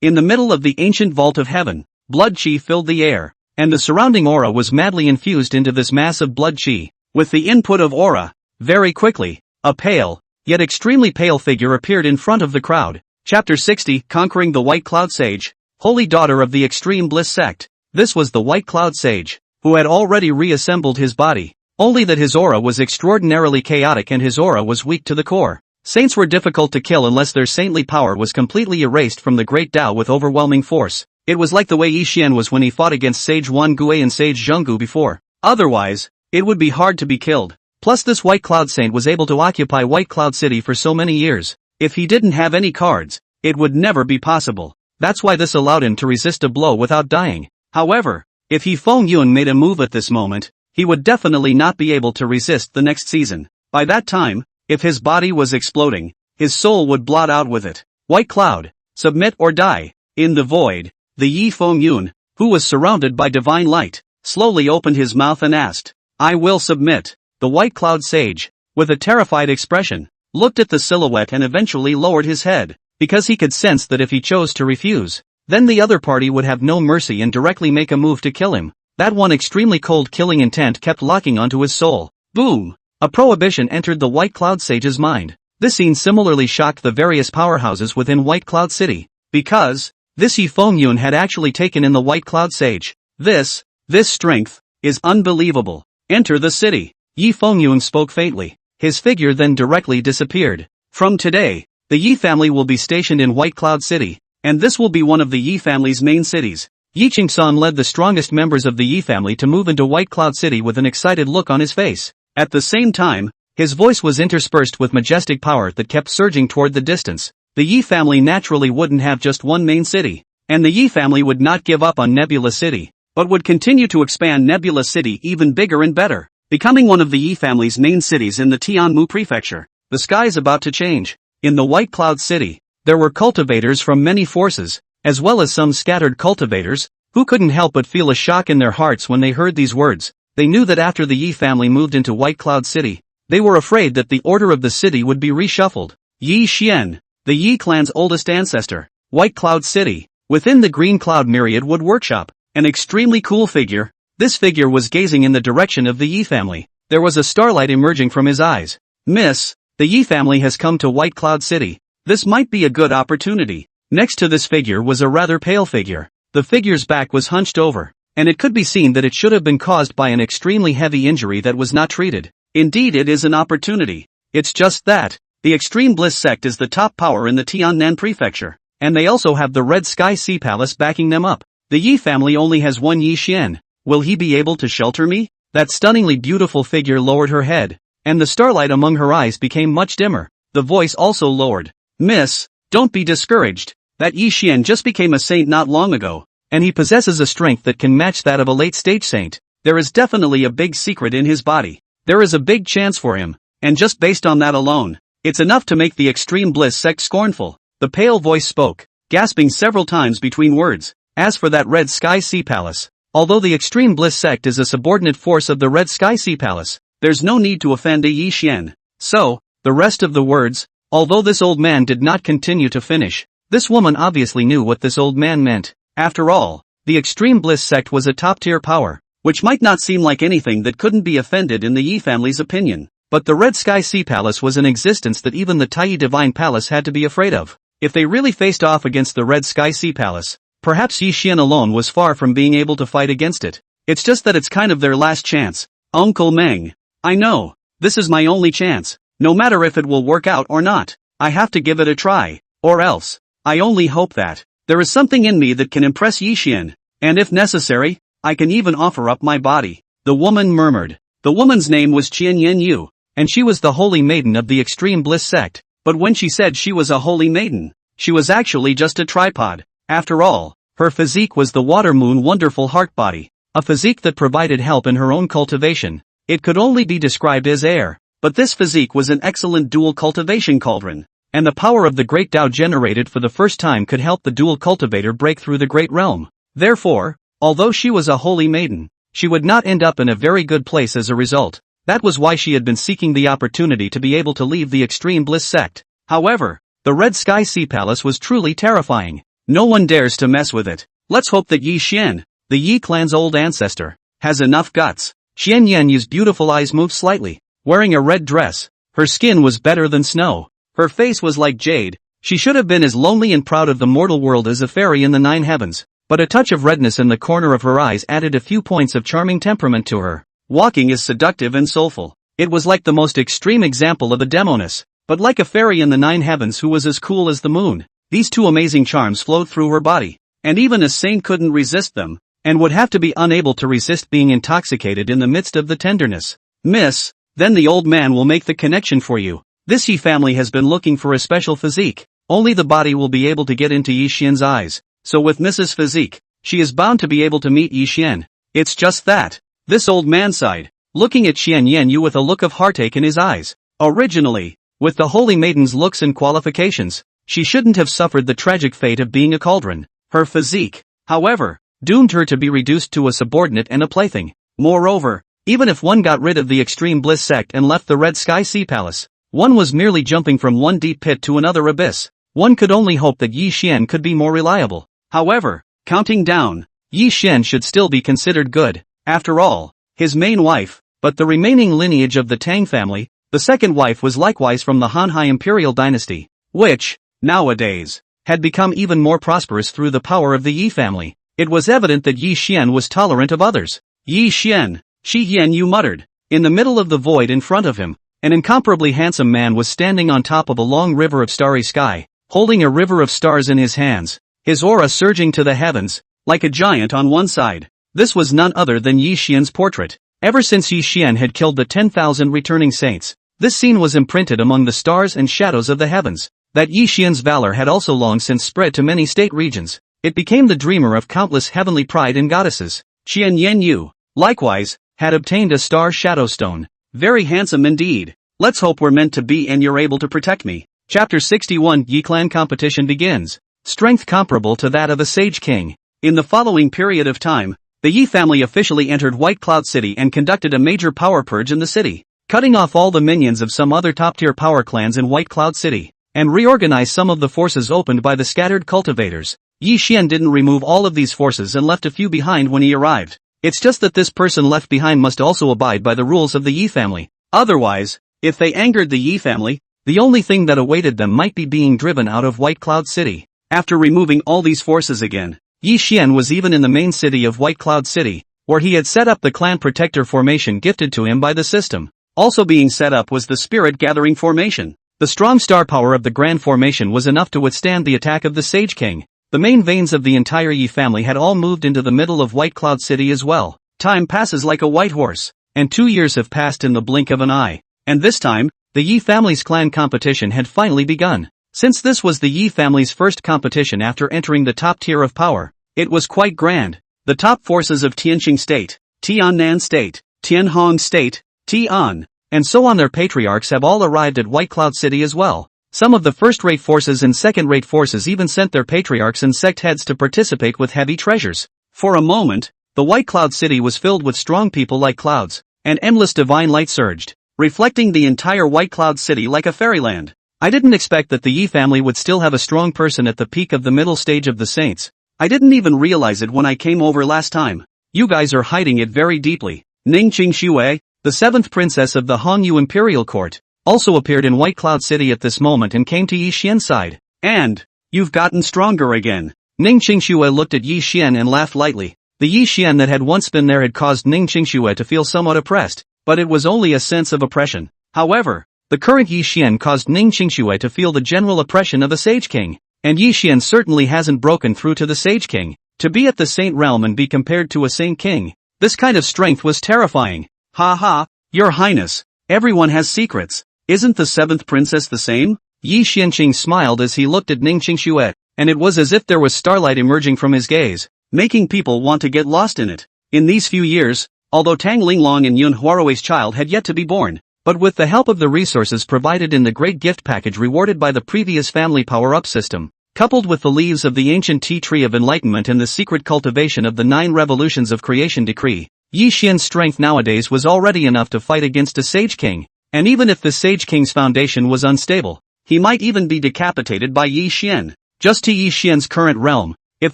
In the middle of the ancient vault of heaven, blood qi filled the air, and the surrounding aura was madly infused into this mass of blood qi. With the input of aura, very quickly, a pale, yet extremely pale figure appeared in front of the crowd. Chapter 60, Conquering the White Cloud Sage, Holy Daughter of the Extreme Bliss Sect. This was the White Cloud Sage, who had already reassembled his body, only that his aura was extraordinarily chaotic and his aura was weak to the core. Saints were difficult to kill unless their saintly power was completely erased from the Great Tao with overwhelming force. It was like the way Yi Xian was when he fought against Sage Wan Gui and Sage Zhenggu before. Otherwise, it would be hard to be killed. Plus this White Cloud Saint was able to occupy White Cloud City for so many years. If he didn't have any cards, it would never be possible. That's why this allowed him to resist a blow without dying. However, if Yi Fengyun made a move at this moment, he would definitely not be able to resist the next season. By that time, if his body was exploding, his soul would blot out with it. White Cloud, submit or die. In the void, the Yi Fengyun, who was surrounded by divine light, slowly opened his mouth and asked, I will submit. The White Cloud Sage, with a terrified expression, looked at the silhouette and eventually lowered his head, because he could sense that if he chose to refuse, then the other party would have no mercy and directly make a move to kill him. That one extremely cold killing intent kept locking onto his soul. Boom! A prohibition entered the White Cloud Sage's mind. This scene similarly shocked the various powerhouses within White Cloud City, because this Yi Fengyun had actually taken in the White Cloud Sage. This strength is unbelievable. Enter the city. Yi Fengyun spoke faintly. His figure then directly disappeared. From today, the Yi family will be stationed in White Cloud City, and this will be one of the Yi family's main cities. Yi Qingsan led the strongest members of the Yi family to move into White Cloud City with an excited look on his face. At the same time, his voice was interspersed with majestic power that kept surging toward the distance. The Yi family naturally wouldn't have just one main city, and the Yi family would not give up on Nebula City, but would continue to expand Nebula City even bigger and better, becoming one of the Yi family's main cities in the Tianmu prefecture. The sky's about to change. In the White Cloud City, there were cultivators from many forces, as well as some scattered cultivators, who couldn't help but feel a shock in their hearts when they heard these words. They knew that after the Yi family moved into White Cloud City, they were afraid that the order of the city would be reshuffled. Yi Xian, the Yi clan's oldest ancestor. White Cloud City. Within the Green Cloud Myriad Wood Workshop, an extremely cool figure. This figure was gazing in the direction of the Yi family. There was a starlight emerging from his eyes. Miss, the Yi family has come to White Cloud City. This might be a good opportunity. Next to this figure was a rather pale figure. The figure's back was hunched over, and it could be seen that it should have been caused by an extremely heavy injury that was not treated. Indeed, it is an opportunity. It's just that, the Extreme Bliss Sect is the top power in the Tiannan prefecture, and they also have the Red Sky Sea Palace backing them up. The Yi family only has one Yi Xian. Will he be able to shelter me? That stunningly beautiful figure lowered her head, and the starlight among her eyes became much dimmer. The voice also lowered. Miss, don't be discouraged. That Yi Xian just became a saint not long ago, and he possesses a strength that can match that of a late-stage saint. There is definitely a big secret in his body. There is a big chance for him, and just based on that alone, it's enough to make the extreme bliss sect scornful. The pale voice spoke, gasping several times between words. As for that Red Sky Sea Palace, although the extreme bliss sect is a subordinate force of the Red Sky Sea Palace, there's no need to offend a Yi Xian. So, the rest of the words, although this old man did not continue to finish, this woman obviously knew what this old man meant. After all, the extreme bliss sect was a top-tier power, which might not seem like anything that couldn't be offended in the Yi family's opinion. But the Red Sky Sea Palace was an existence that even the Taiyi Divine Palace had to be afraid of. If they really faced off against the Red Sky Sea Palace, perhaps Yi Xian alone was far from being able to fight against it. It's just that it's kind of their last chance. Uncle Meng. I know. This is my only chance. No matter if it will work out or not, I have to give it a try. Or else, I only hope that there is something in me that can impress Yi Xian, and if necessary, I can even offer up my body. The woman murmured. The woman's name was Qian Yen Yu, and she was the holy maiden of the extreme bliss sect. But when she said she was a holy maiden, she was actually just a tripod. After all, her physique was the water moon wonderful heart body, a physique that provided help in her own cultivation. It could only be described as air, but this physique was an excellent dual cultivation cauldron, and the power of the great Tao generated for the first time could help the dual cultivator break through the great realm. Therefore, although she was a holy maiden, she would not end up in a very good place as a result. That was why she had been seeking the opportunity to be able to leave the extreme bliss sect. However, the Red Sky Sea Palace was truly terrifying. No one dares to mess with it. Let's hope that Yi Xian, the Yi clan's old ancestor, has enough guts. Qian Yu's beautiful eyes moved slightly. Wearing a red dress, her skin was better than snow. Her face was like jade. She should have been as lonely and proud of the mortal world as a fairy in the 9 heavens. But a touch of redness in the corner of her eyes added a few points of charming temperament to her. Walking is seductive and soulful. It was like the most extreme example of a demoness, but like a fairy in the 9 heavens who was as cool as the moon. These two amazing charms flowed through her body, and even a saint couldn't resist them, and would have to be unable to resist being intoxicated in the midst of the tenderness. Miss, then the old man will make the connection for you. This Yi family has been looking for a special physique. Only the body will be able to get into Yi Xian's eyes, so with Mrs. Physique, she is bound to be able to meet Yi Xian. It's just that. This old man sighed, looking at Qian Yen with a look of heartache in his eyes. Originally, with the holy maiden's looks and qualifications, she shouldn't have suffered the tragic fate of being a cauldron. Her physique, however, doomed her to be reduced to a subordinate and a plaything. Moreover, even if one got rid of the extreme bliss sect and left the Red Sky Sea Palace, one was merely jumping from one deep pit to another abyss. One could only hope that Yi Xian could be more reliable. However, counting down, Yi Xian should still be considered good. After all, his main wife, but the remaining lineage of the Tang family, the second wife was likewise from the Hanhai Imperial dynasty, which, nowadays, had become even more prosperous through the power of the Yi family. It was evident that Yi Xian was tolerant of others. Yi Xian, Shi Yan Yu muttered. In the middle of the void in front of him, an incomparably handsome man was standing on top of a long river of starry sky, holding a river of stars in his hands, his aura surging to the heavens, like a giant on one side. This was none other than Yi Xian's portrait. Ever since Yi Xian had killed the 10,000 returning saints, this scene was imprinted among the stars and shadows of the heavens. That Yi Xian's valor had also long since spread to many state regions. It became the dreamer of countless heavenly pride and goddesses. Qian Yen Yu, likewise, had obtained a star shadow stone. Very handsome indeed. Let's hope we're meant to be and you're able to protect me. Chapter 61 Yi Clan competition begins. Strength comparable to that of a sage king. In the following period of time, the Yi family officially entered White Cloud City and conducted a major power purge in the city, cutting off all the minions of some other top-tier power clans in White Cloud City, and reorganized some of the forces opened by the scattered cultivators. Yi Xian didn't remove all of these forces and left a few behind when he arrived. It's just that this person left behind must also abide by the rules of the Yi family. Otherwise, if they angered the Yi family, the only thing that awaited them might be being driven out of White Cloud City. After removing all these forces again, Yi Xian was even in the main city of White Cloud City, where he had set up the clan protector formation gifted to him by the system. Also being set up was the spirit gathering formation. The strong star power of the grand formation was enough to withstand the attack of the Sage King. The main veins of the entire Yi family had all moved into the middle of White Cloud City as well. Time passes like a white horse, and 2 years have passed in the blink of an eye. And this time, the Yi family's clan competition had finally begun. Since this was the Yi family's first competition after entering the top tier of power, it was quite grand. The top forces of Tianqing State, Tiannan State, Tianhong State, Tian, and so on, their patriarchs have all arrived at White Cloud City as well. Some of the first-rate forces and second-rate forces even sent their patriarchs and sect heads to participate with heavy treasures. For a moment, the White Cloud City was filled with strong people like clouds, and endless divine light surged, reflecting the entire White Cloud City like a fairyland. I didn't expect that the Yi family would still have a strong person at the peak of the middle stage of the saints. I didn't even realize it when I came over last time. You guys are hiding it very deeply. Ning Qingxue, the 7th princess of the Hongyu Imperial Court, also appeared in White Cloud City at this moment and came to Yi Xian's side. And, you've gotten stronger again. Ning Qingxue looked at Yi Xian and laughed lightly. The Yi Xian that had once been there had caused Ning Qingxue to feel somewhat oppressed, but it was only a sense of oppression. However, the current Yi Xian caused Ning Qingxue to feel the general oppression of a Sage King. And Yi Xian certainly hasn't broken through to the Sage King. To be at the Saint Realm and be compared to a Saint King, this kind of strength was terrifying. Ha ha, Your Highness, everyone has secrets. Isn't the 7th princess the same? Yi Xianqing smiled as he looked at Ning Qingxue, and it was as if there was starlight emerging from his gaze, making people want to get lost in it. In these few years, although Tang Linglong and Yun Huarui's child had yet to be born, but with the help of the resources provided in the great gift package rewarded by the previous family power-up system, coupled with the leaves of the ancient tea tree of enlightenment and the secret cultivation of the 9 revolutions of creation decree, Yi Xian's strength nowadays was already enough to fight against a Sage King, and even if the Sage King's foundation was unstable, he might even be decapitated by Yi Xian. Just to Yi Xian's current realm, if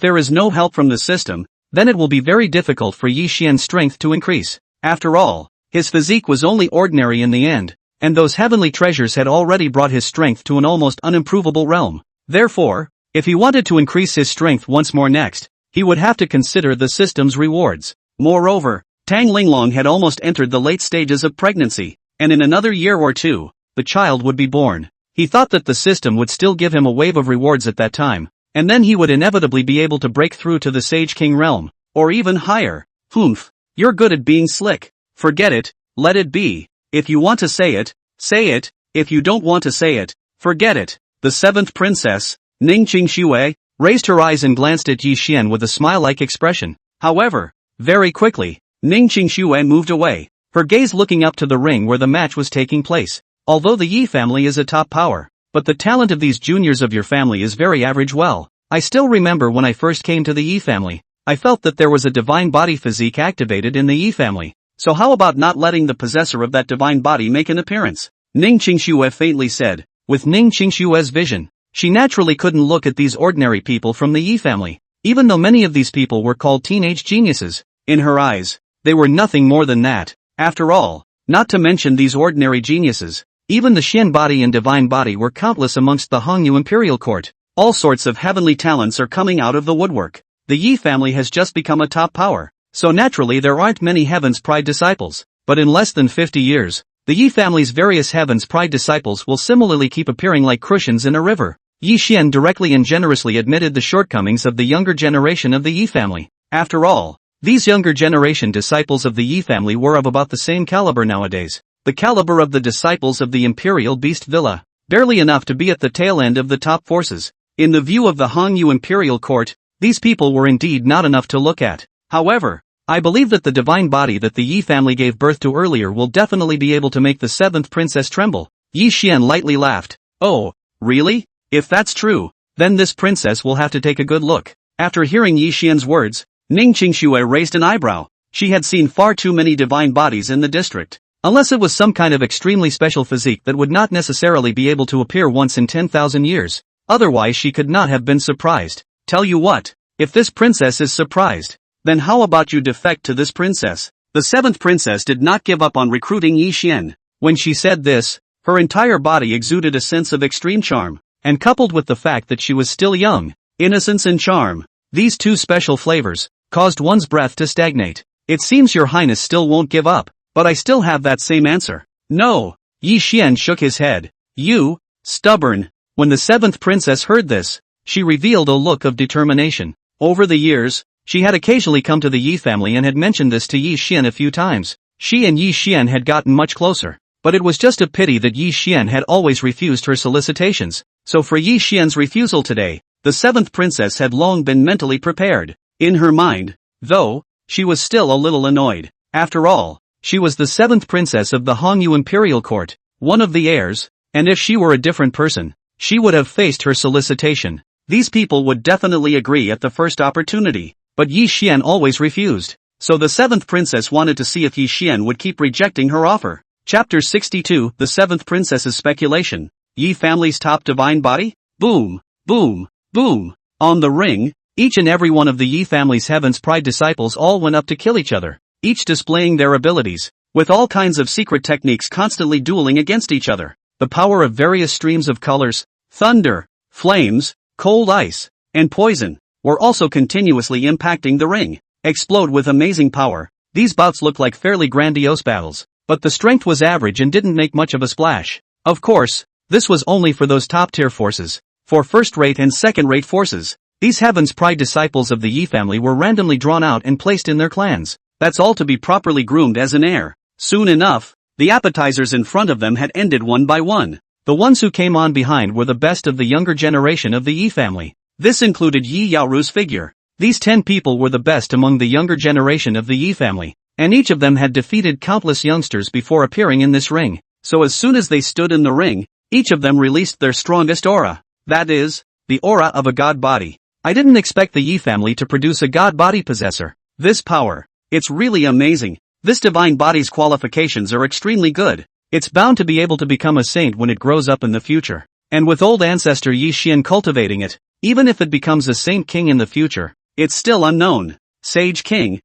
there is no help from the system, then it will be very difficult for Yi Xian's strength to increase. After all, his physique was only ordinary in the end, and those heavenly treasures had already brought his strength to an almost unimprovable realm. Therefore, if he wanted to increase his strength once more next, he would have to consider the system's rewards. Moreover, Tang Linglong had almost entered the late stages of pregnancy, and in another year or two, the child would be born. He thought that the system would still give him a wave of rewards at that time, and then he would inevitably be able to break through to the Sage King realm, or even higher. Humph, you're good at being slick. Forget it, let it be. If you want to say it, say it. If you don't want to say it, forget it. The 7th princess, Ning Qingxue, raised her eyes and glanced at Yi Xian with a smile-like expression. However, very quickly, Ning Qingxue moved away, her gaze looking up to the ring where the match was taking place. Although the Yi family is a top power, but the talent of these juniors of your family is very average. Well, I still remember when I first came to the Yi family, I felt that there was a divine body physique activated in the Yi family. So how about not letting the possessor of that divine body make an appearance? Ning Qingxue faintly said. With Ning Qingxue's vision, she naturally couldn't look at these ordinary people from the Yi family, even though many of these people were called teenage geniuses. In her eyes, they were nothing more than that. After all, not to mention these ordinary geniuses, even the Xian body and divine body were countless amongst the Hongyu Imperial Court. All sorts of heavenly talents are coming out of the woodwork. The Yi family has just become a top power, so naturally there aren't many Heaven's Pride disciples. But in less than 50 years, the Yi family's various Heaven's Pride disciples will similarly keep appearing like crucians in a river. Yi Xian directly and generously admitted the shortcomings of the younger generation of the Yi family. After all, these younger generation disciples of the Yi family were of about the same caliber nowadays. The caliber of the disciples of the Imperial Beast Villa, barely enough to be at the tail end of the top forces. In the view of the Hongyu Imperial Court, these people were indeed not enough to look at. However, I believe that the divine body that the Yi family gave birth to earlier will definitely be able to make the 7th princess tremble. Yi Xian lightly laughed. Oh, really? If that's true, then this princess will have to take a good look. After hearing Yi Xian's words, Ning Qingxue raised an eyebrow. She had seen far too many divine bodies in the district. Unless it was some kind of extremely special physique that would not necessarily be able to appear once in 10,000 years. Otherwise she could not have been surprised. Tell you what, if this princess is surprised, then how about you defect to this princess? The 7th princess did not give up on recruiting Yi Xian. When she said this, her entire body exuded a sense of extreme charm, and coupled with the fact that she was still young, innocence and charm, these two special flavors, caused one's breath to stagnate. It seems your highness still won't give up. But I still have that same answer. No. Yi Xian shook his head. You, stubborn. When the 7th princess heard this, she revealed a look of determination. Over the years, she had occasionally come to the Yi family and had mentioned this to Yi Xian a few times. She and Yi Xian had gotten much closer, but it was just a pity that Yi Xian had always refused her solicitations. So for Yi Xian's refusal today, the seventh princess had long been mentally prepared. In her mind, though, she was still a little annoyed. After all, she was the seventh princess of the Hongyu Imperial Court, one of the heirs, and if she were a different person, she would have faced her solicitation. These people would definitely agree at the first opportunity, but Yi Xian always refused. So the seventh princess wanted to see if Yi Xian would keep rejecting her offer. Chapter 62, The Seventh Princess's Speculation. Yi family's top divine body? Boom, boom, boom. On the ring, each and every one of the Yi family's Heaven's Pride disciples all went up to kill each other, each displaying their abilities, with all kinds of secret techniques constantly dueling against each other. The power of various streams of colors, thunder, flames, cold ice, and poison, were also continuously impacting the ring. Explode with amazing power. These bouts looked like fairly grandiose battles, but the strength was average and didn't make much of a splash. Of course, this was only for those top-tier forces. For first-rate and second-rate forces, these Heaven's Pride disciples of the Yi family were randomly drawn out and placed in their clans. That's all to be properly groomed as an heir. Soon enough, the appetizers in front of them had ended one by one. The ones who came on behind were the best of the younger generation of the Yi family. This included Yi Yaoru's figure. These 10 people were the best among the younger generation of the Yi family, and each of them had defeated countless youngsters before appearing in this ring. So as soon as they stood in the ring, each of them released their strongest aura. That is, the aura of a god body. I didn't expect the Yi family to produce a god body possessor. This power, it's really amazing. This divine body's qualifications are extremely good. It's bound to be able to become a saint when it grows up in the future. And with old ancestor Yi Xian cultivating it, even if it becomes a saint king in the future, it's still unknown. Sage king?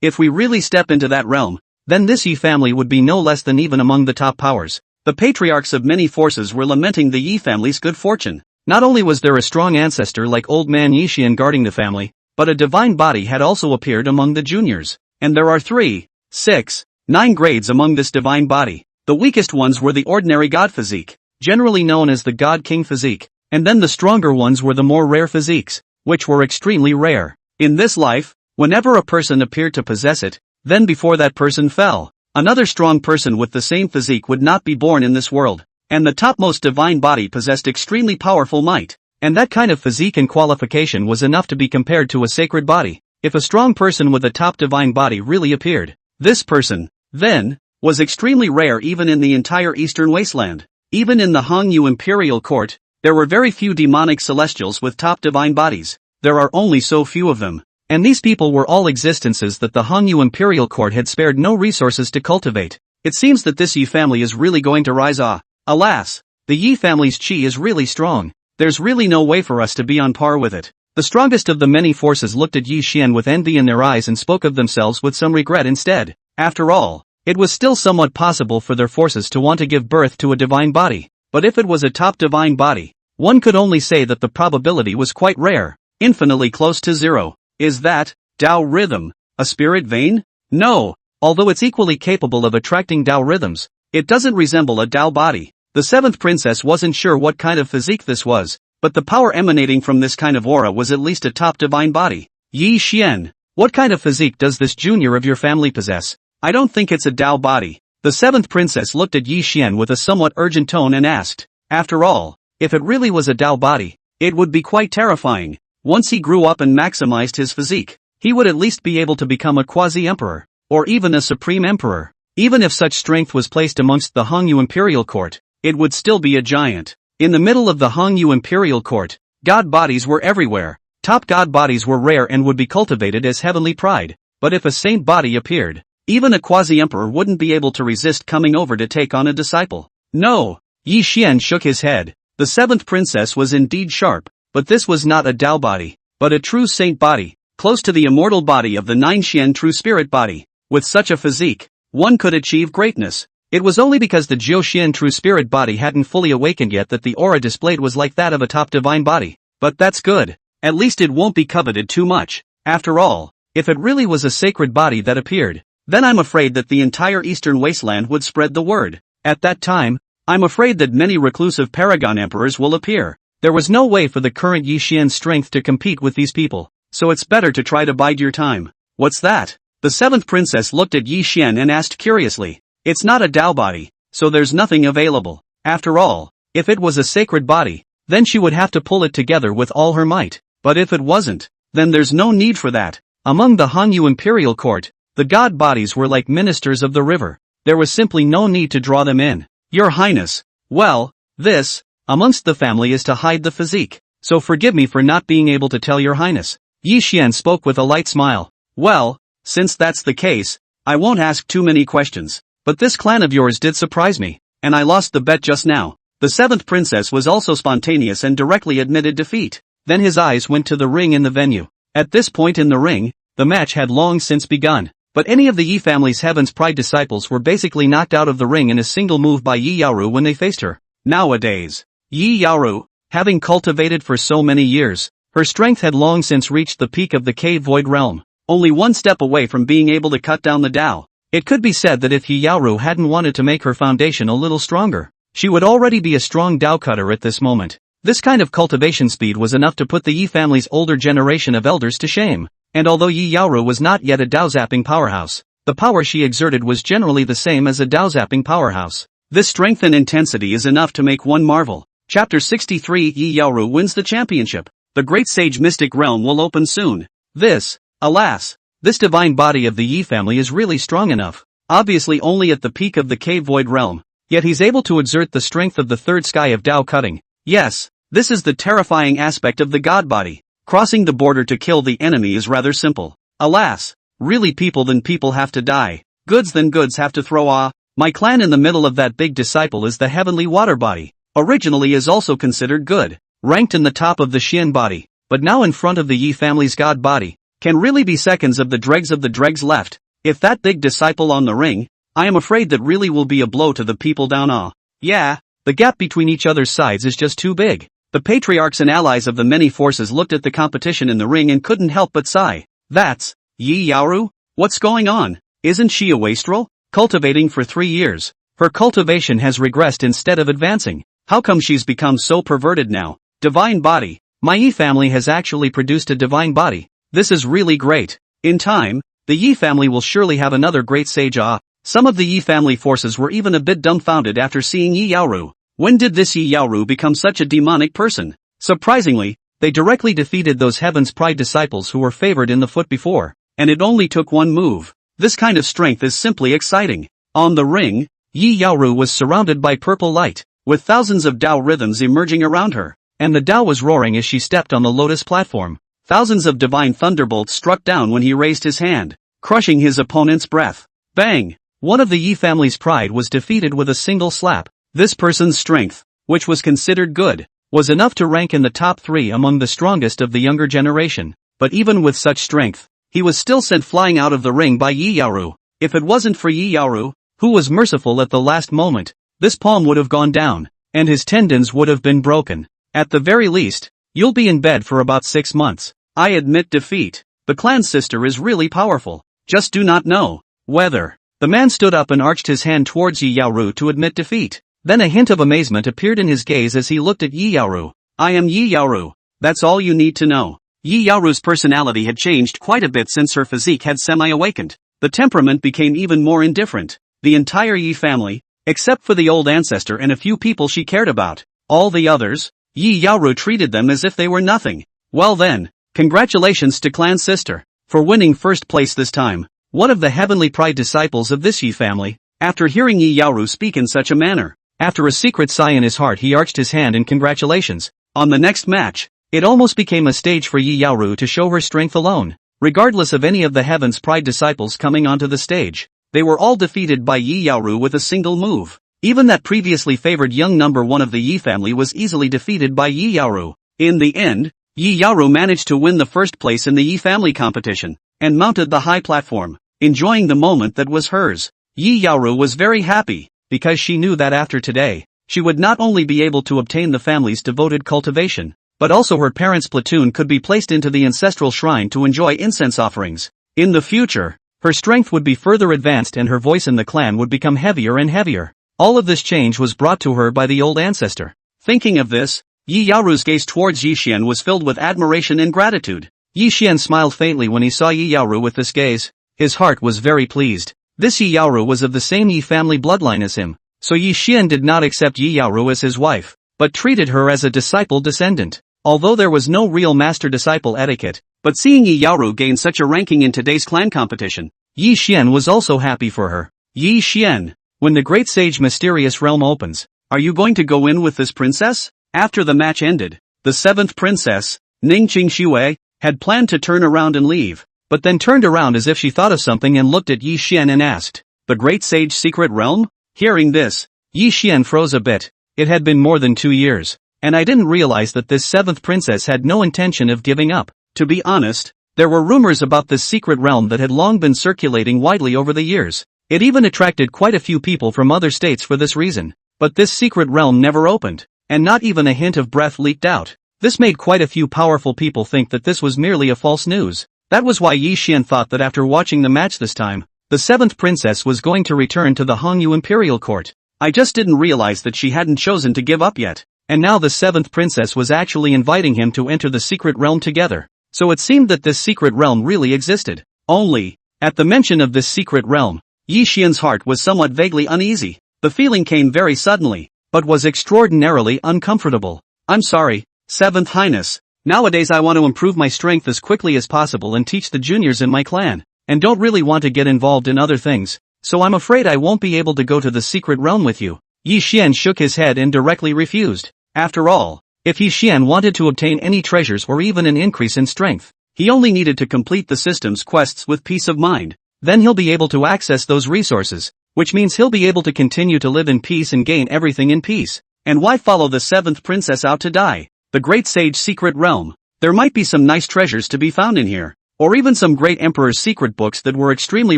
If we really step into that realm, then this Yi family would be no less than even among the top powers. The patriarchs of many forces were lamenting the Yi family's good fortune. Not only was there a strong ancestor like old man Yi Xian guarding the family, but a divine body had also appeared among the juniors. And there are 3, 6, 9 grades among this divine body. The weakest ones were the ordinary god physique, generally known as the god king physique, and then the stronger ones were the more rare physiques, which were extremely rare. In this life, whenever a person appeared to possess it, then before that person fell, another strong person with the same physique would not be born in this world. And the topmost divine body possessed extremely powerful might, and that kind of physique and qualification was enough to be compared to a sacred body. If a strong person with a top divine body really appeared, this person, then, was extremely rare even in the entire Eastern Wasteland. Even in the Hongyu Imperial Court, there were very few demonic celestials with top divine bodies. There are only so few of them. And these people were all existences that the Hongyu Imperial Court had spared no resources to cultivate. It seems that this Yi family is really going to rise. Alas, the Yi family's chi is really strong. There's really no way for us to be on par with it. The strongest of the many forces looked at Yi Xian with envy in their eyes and spoke of themselves with some regret instead. After all, it was still somewhat possible for their forces to want to give birth to a divine body. But if it was a top divine body, one could only say that the probability was quite rare, infinitely close to 0. Is that, Tao rhythm, a spirit vein? No, although it's equally capable of attracting Tao rhythms, it doesn't resemble a Tao body. The seventh princess wasn't sure what kind of physique this was, but the power emanating from this kind of aura was at least a top divine body. Yi Xian, what kind of physique does this junior of your family possess? I don't think it's a Tao body. The seventh princess looked at Yi Xian with a somewhat urgent tone and asked, after all, if it really was a Tao body, it would be quite terrifying. Once he grew up and maximized his physique, he would at least be able to become a quasi-emperor, or even a supreme emperor. Even if such strength was placed amongst the Hongyu Imperial Court, it would still be a giant. In the middle of the Hongyu Imperial Court, god bodies were everywhere. Top god bodies were rare and would be cultivated as heavenly pride. But if a saint body appeared, even a quasi-emperor wouldn't be able to resist coming over to take on a disciple. No, Yi Xian shook his head. The seventh princess was indeed sharp, but this was not a Tao body, but a true saint body, close to the immortal body of the Nine Xian true spirit body. With such a physique, one could achieve greatness. It was only because the Jiu Xian true spirit body hadn't fully awakened yet that the aura displayed was like that of a top divine body. But that's good. At least it won't be coveted too much. After all, if it really was a sacred body that appeared, then I'm afraid that the entire Eastern Wasteland would spread the word. At that time, I'm afraid that many reclusive paragon emperors will appear. There was no way for the current Yi Xian strength to compete with these people, so it's better to try to bide your time. What's that? The seventh princess looked at Yi Xian and asked curiously. It's not a Tao body, so there's nothing available. After all, if it was a sacred body, then she would have to pull it together with all her might. But if it wasn't, then there's no need for that. Among the Hanyu Imperial Court, the god bodies were like ministers of the river. There was simply no need to draw them in. Your Highness. Well, this, amongst the family is to hide the physique. So forgive me for not being able to tell your Highness. Yi Xian spoke with a light smile. Well, since that's the case, I won't ask too many questions. But this clan of yours did surprise me, and I lost the bet just now. The seventh princess was also spontaneous and directly admitted defeat. Then his eyes went to the ring in the venue. At this point in the ring, the match had long since begun. But any of the Yi family's Heaven's Pride disciples were basically knocked out of the ring in a single move by Yi Yaoru when they faced her. Nowadays, Yi Yaoru, having cultivated for so many years, her strength had long since reached the peak of the cave void realm, only one step away from being able to cut down the Tao. It could be said that if Yi Yaoru hadn't wanted to make her foundation a little stronger, she would already be a strong Tao cutter at this moment. This kind of cultivation speed was enough to put the Yi family's older generation of elders to shame. And although Yi Yaoru was not yet a Dao-zapping powerhouse, the power she exerted was generally the same as a Dao-zapping powerhouse. This strength and intensity is enough to make one marvel. Chapter 63 Yi Yaoru wins the championship. The great sage mystic realm will open soon. This, alas, this divine body of the Yi family is really strong enough. Obviously only at the peak of the cave void realm. Yet he's able to exert the strength of the third sky of Tao cutting. Yes, this is the terrifying aspect of the god body. Crossing the border to kill the enemy is rather simple. Alas, really people than people have to die. Goods than goods have to throw. My clan in the middle of that big disciple is the heavenly water body. Originally is also considered good, ranked in the top of the Xian body, but now in front of the Yi family's god body, can really be seconds of the dregs left. If that big disciple on the ring, I am afraid that really will be a blow to the people down. Yeah, the gap between each other's sides is just too big. The patriarchs and allies of the many forces looked at the competition in the ring and couldn't help but sigh. That's Yi Yaoru? What's going on? Isn't she a wastrel? Cultivating for 3 years. Her cultivation has regressed instead of advancing. How come she's become so perverted now? Divine body. My Yi family has actually produced a divine body. This is really great. In time, the Yi family will surely have another great sage. Some of the Yi family forces were even a bit dumbfounded after seeing Yi Yaoru. When did this Yi Yaoru become such a demonic person? Surprisingly, they directly defeated those Heaven's Pride disciples who were favored in the foot before, and it only took one move. This kind of strength is simply exciting. On the ring, Yi Yaoru was surrounded by purple light, with thousands of Tao rhythms emerging around her, and the Tao was roaring as she stepped on the lotus platform. Thousands of divine thunderbolts struck down when he raised his hand, crushing his opponent's breath. Bang! One of the Yi family's pride was defeated with a single slap. This person's strength, which was considered good, was enough to rank in the top 3 among the strongest of the younger generation. But even with such strength, he was still sent flying out of the ring by Yi Yaoru. If it wasn't for Yi Yaoru, who was merciful at the last moment, this palm would have gone down, and his tendons would have been broken. At the very least, you'll be in bed for about 6 months. I admit defeat. The clan sister is really powerful. Just do not know whether. The man stood up and arched his hand towards Yi Yaoru to admit defeat. Then a hint of amazement appeared in his gaze as he looked at Yi Yaoru. I am Yi Yaoru. That's all you need to know. Yi Yaoru's personality had changed quite a bit since her physique had semi-awakened. The temperament became even more indifferent. The entire Yi family, except for the old ancestor and a few people she cared about, all the others, Yi Yaoru treated them as if they were nothing. Well then, congratulations to clan sister, for winning first place this time. One of the heavenly pride disciples of this Yi family, after hearing Yi Yaoru speak in such a manner, after a secret sigh in his heart he arched his hand in congratulations. On the next match, it almost became a stage for Yi Yaoru to show her strength alone. Regardless of any of the Heaven's Pride disciples coming onto the stage, they were all defeated by Yi Yaoru with a single move. Even that previously favored young number 1 of the Yi family was easily defeated by Yi Yaoru. In the end, Yi Yaoru managed to win the first place in the Yi family competition, and mounted the high platform, enjoying the moment that was hers. Yi Yaoru was very happy, because she knew that after today, she would not only be able to obtain the family's devoted cultivation, but also her parents' platoon could be placed into the ancestral shrine to enjoy incense offerings. In the future, her strength would be further advanced and her voice in the clan would become heavier and heavier. All of this change was brought to her by the old ancestor. Thinking of this, Yi Yaoru's gaze towards Yi Xian was filled with admiration and gratitude. Yi Xian smiled faintly when he saw Yi Yaoru with this gaze. His heart was very pleased. This Yi Yaoru was of the same Yi family bloodline as him, so Yi Xian did not accept Yi Yaoru as his wife. but treated her as a disciple descendant. Although there was no real master-disciple etiquette, but seeing Yi Yaoru gain such a ranking in today's clan competition, Yi Xian was also happy for her. Yi Xian, when the Great Sage Mysterious Realm opens, are you going to go in with this princess? After the match ended, the 7th princess, Ning Qingxue, had planned to turn around and leave, but then turned around as if she thought of something and looked at Yi Xian and asked, "The Great Sage Secret Realm?" Hearing this, Yi Xian froze a bit. It had been more than 2 years, and I didn't realize that this 7th princess had no intention of giving up. To be honest, there were rumors about this secret realm that had long been circulating widely over the years. It even attracted quite a few people from other states for this reason. But this secret realm never opened, and not even a hint of breath leaked out. This made quite a few powerful people think that this was merely a false news. That was why Yi Xian thought that after watching the match this time, the 7th princess was going to return to the Hongyu Imperial Court. I just didn't realize that she hadn't chosen to give up yet. And now the 7th princess was actually inviting him to enter the secret realm together. So it seemed that this secret realm really existed. Only, at the mention of this secret realm, Yi Xian's heart was somewhat vaguely uneasy. The feeling came very suddenly, but was extraordinarily uncomfortable. I'm sorry, 7th Highness. Nowadays I want to improve my strength as quickly as possible and teach the juniors in my clan, and don't really want to get involved in other things, so I'm afraid I won't be able to go to the secret realm with you. Yi Xian shook his head and directly refused. After all, if Yi Xian wanted to obtain any treasures or even an increase in strength, he only needed to complete the system's quests with peace of mind. Then he'll be able to access those resources, which means he'll be able to continue to live in peace and gain everything in peace. And why follow the 7th princess out to die? The Great Sage Secret Realm. There might be some nice treasures to be found in here, or even some great emperor's secret books that were extremely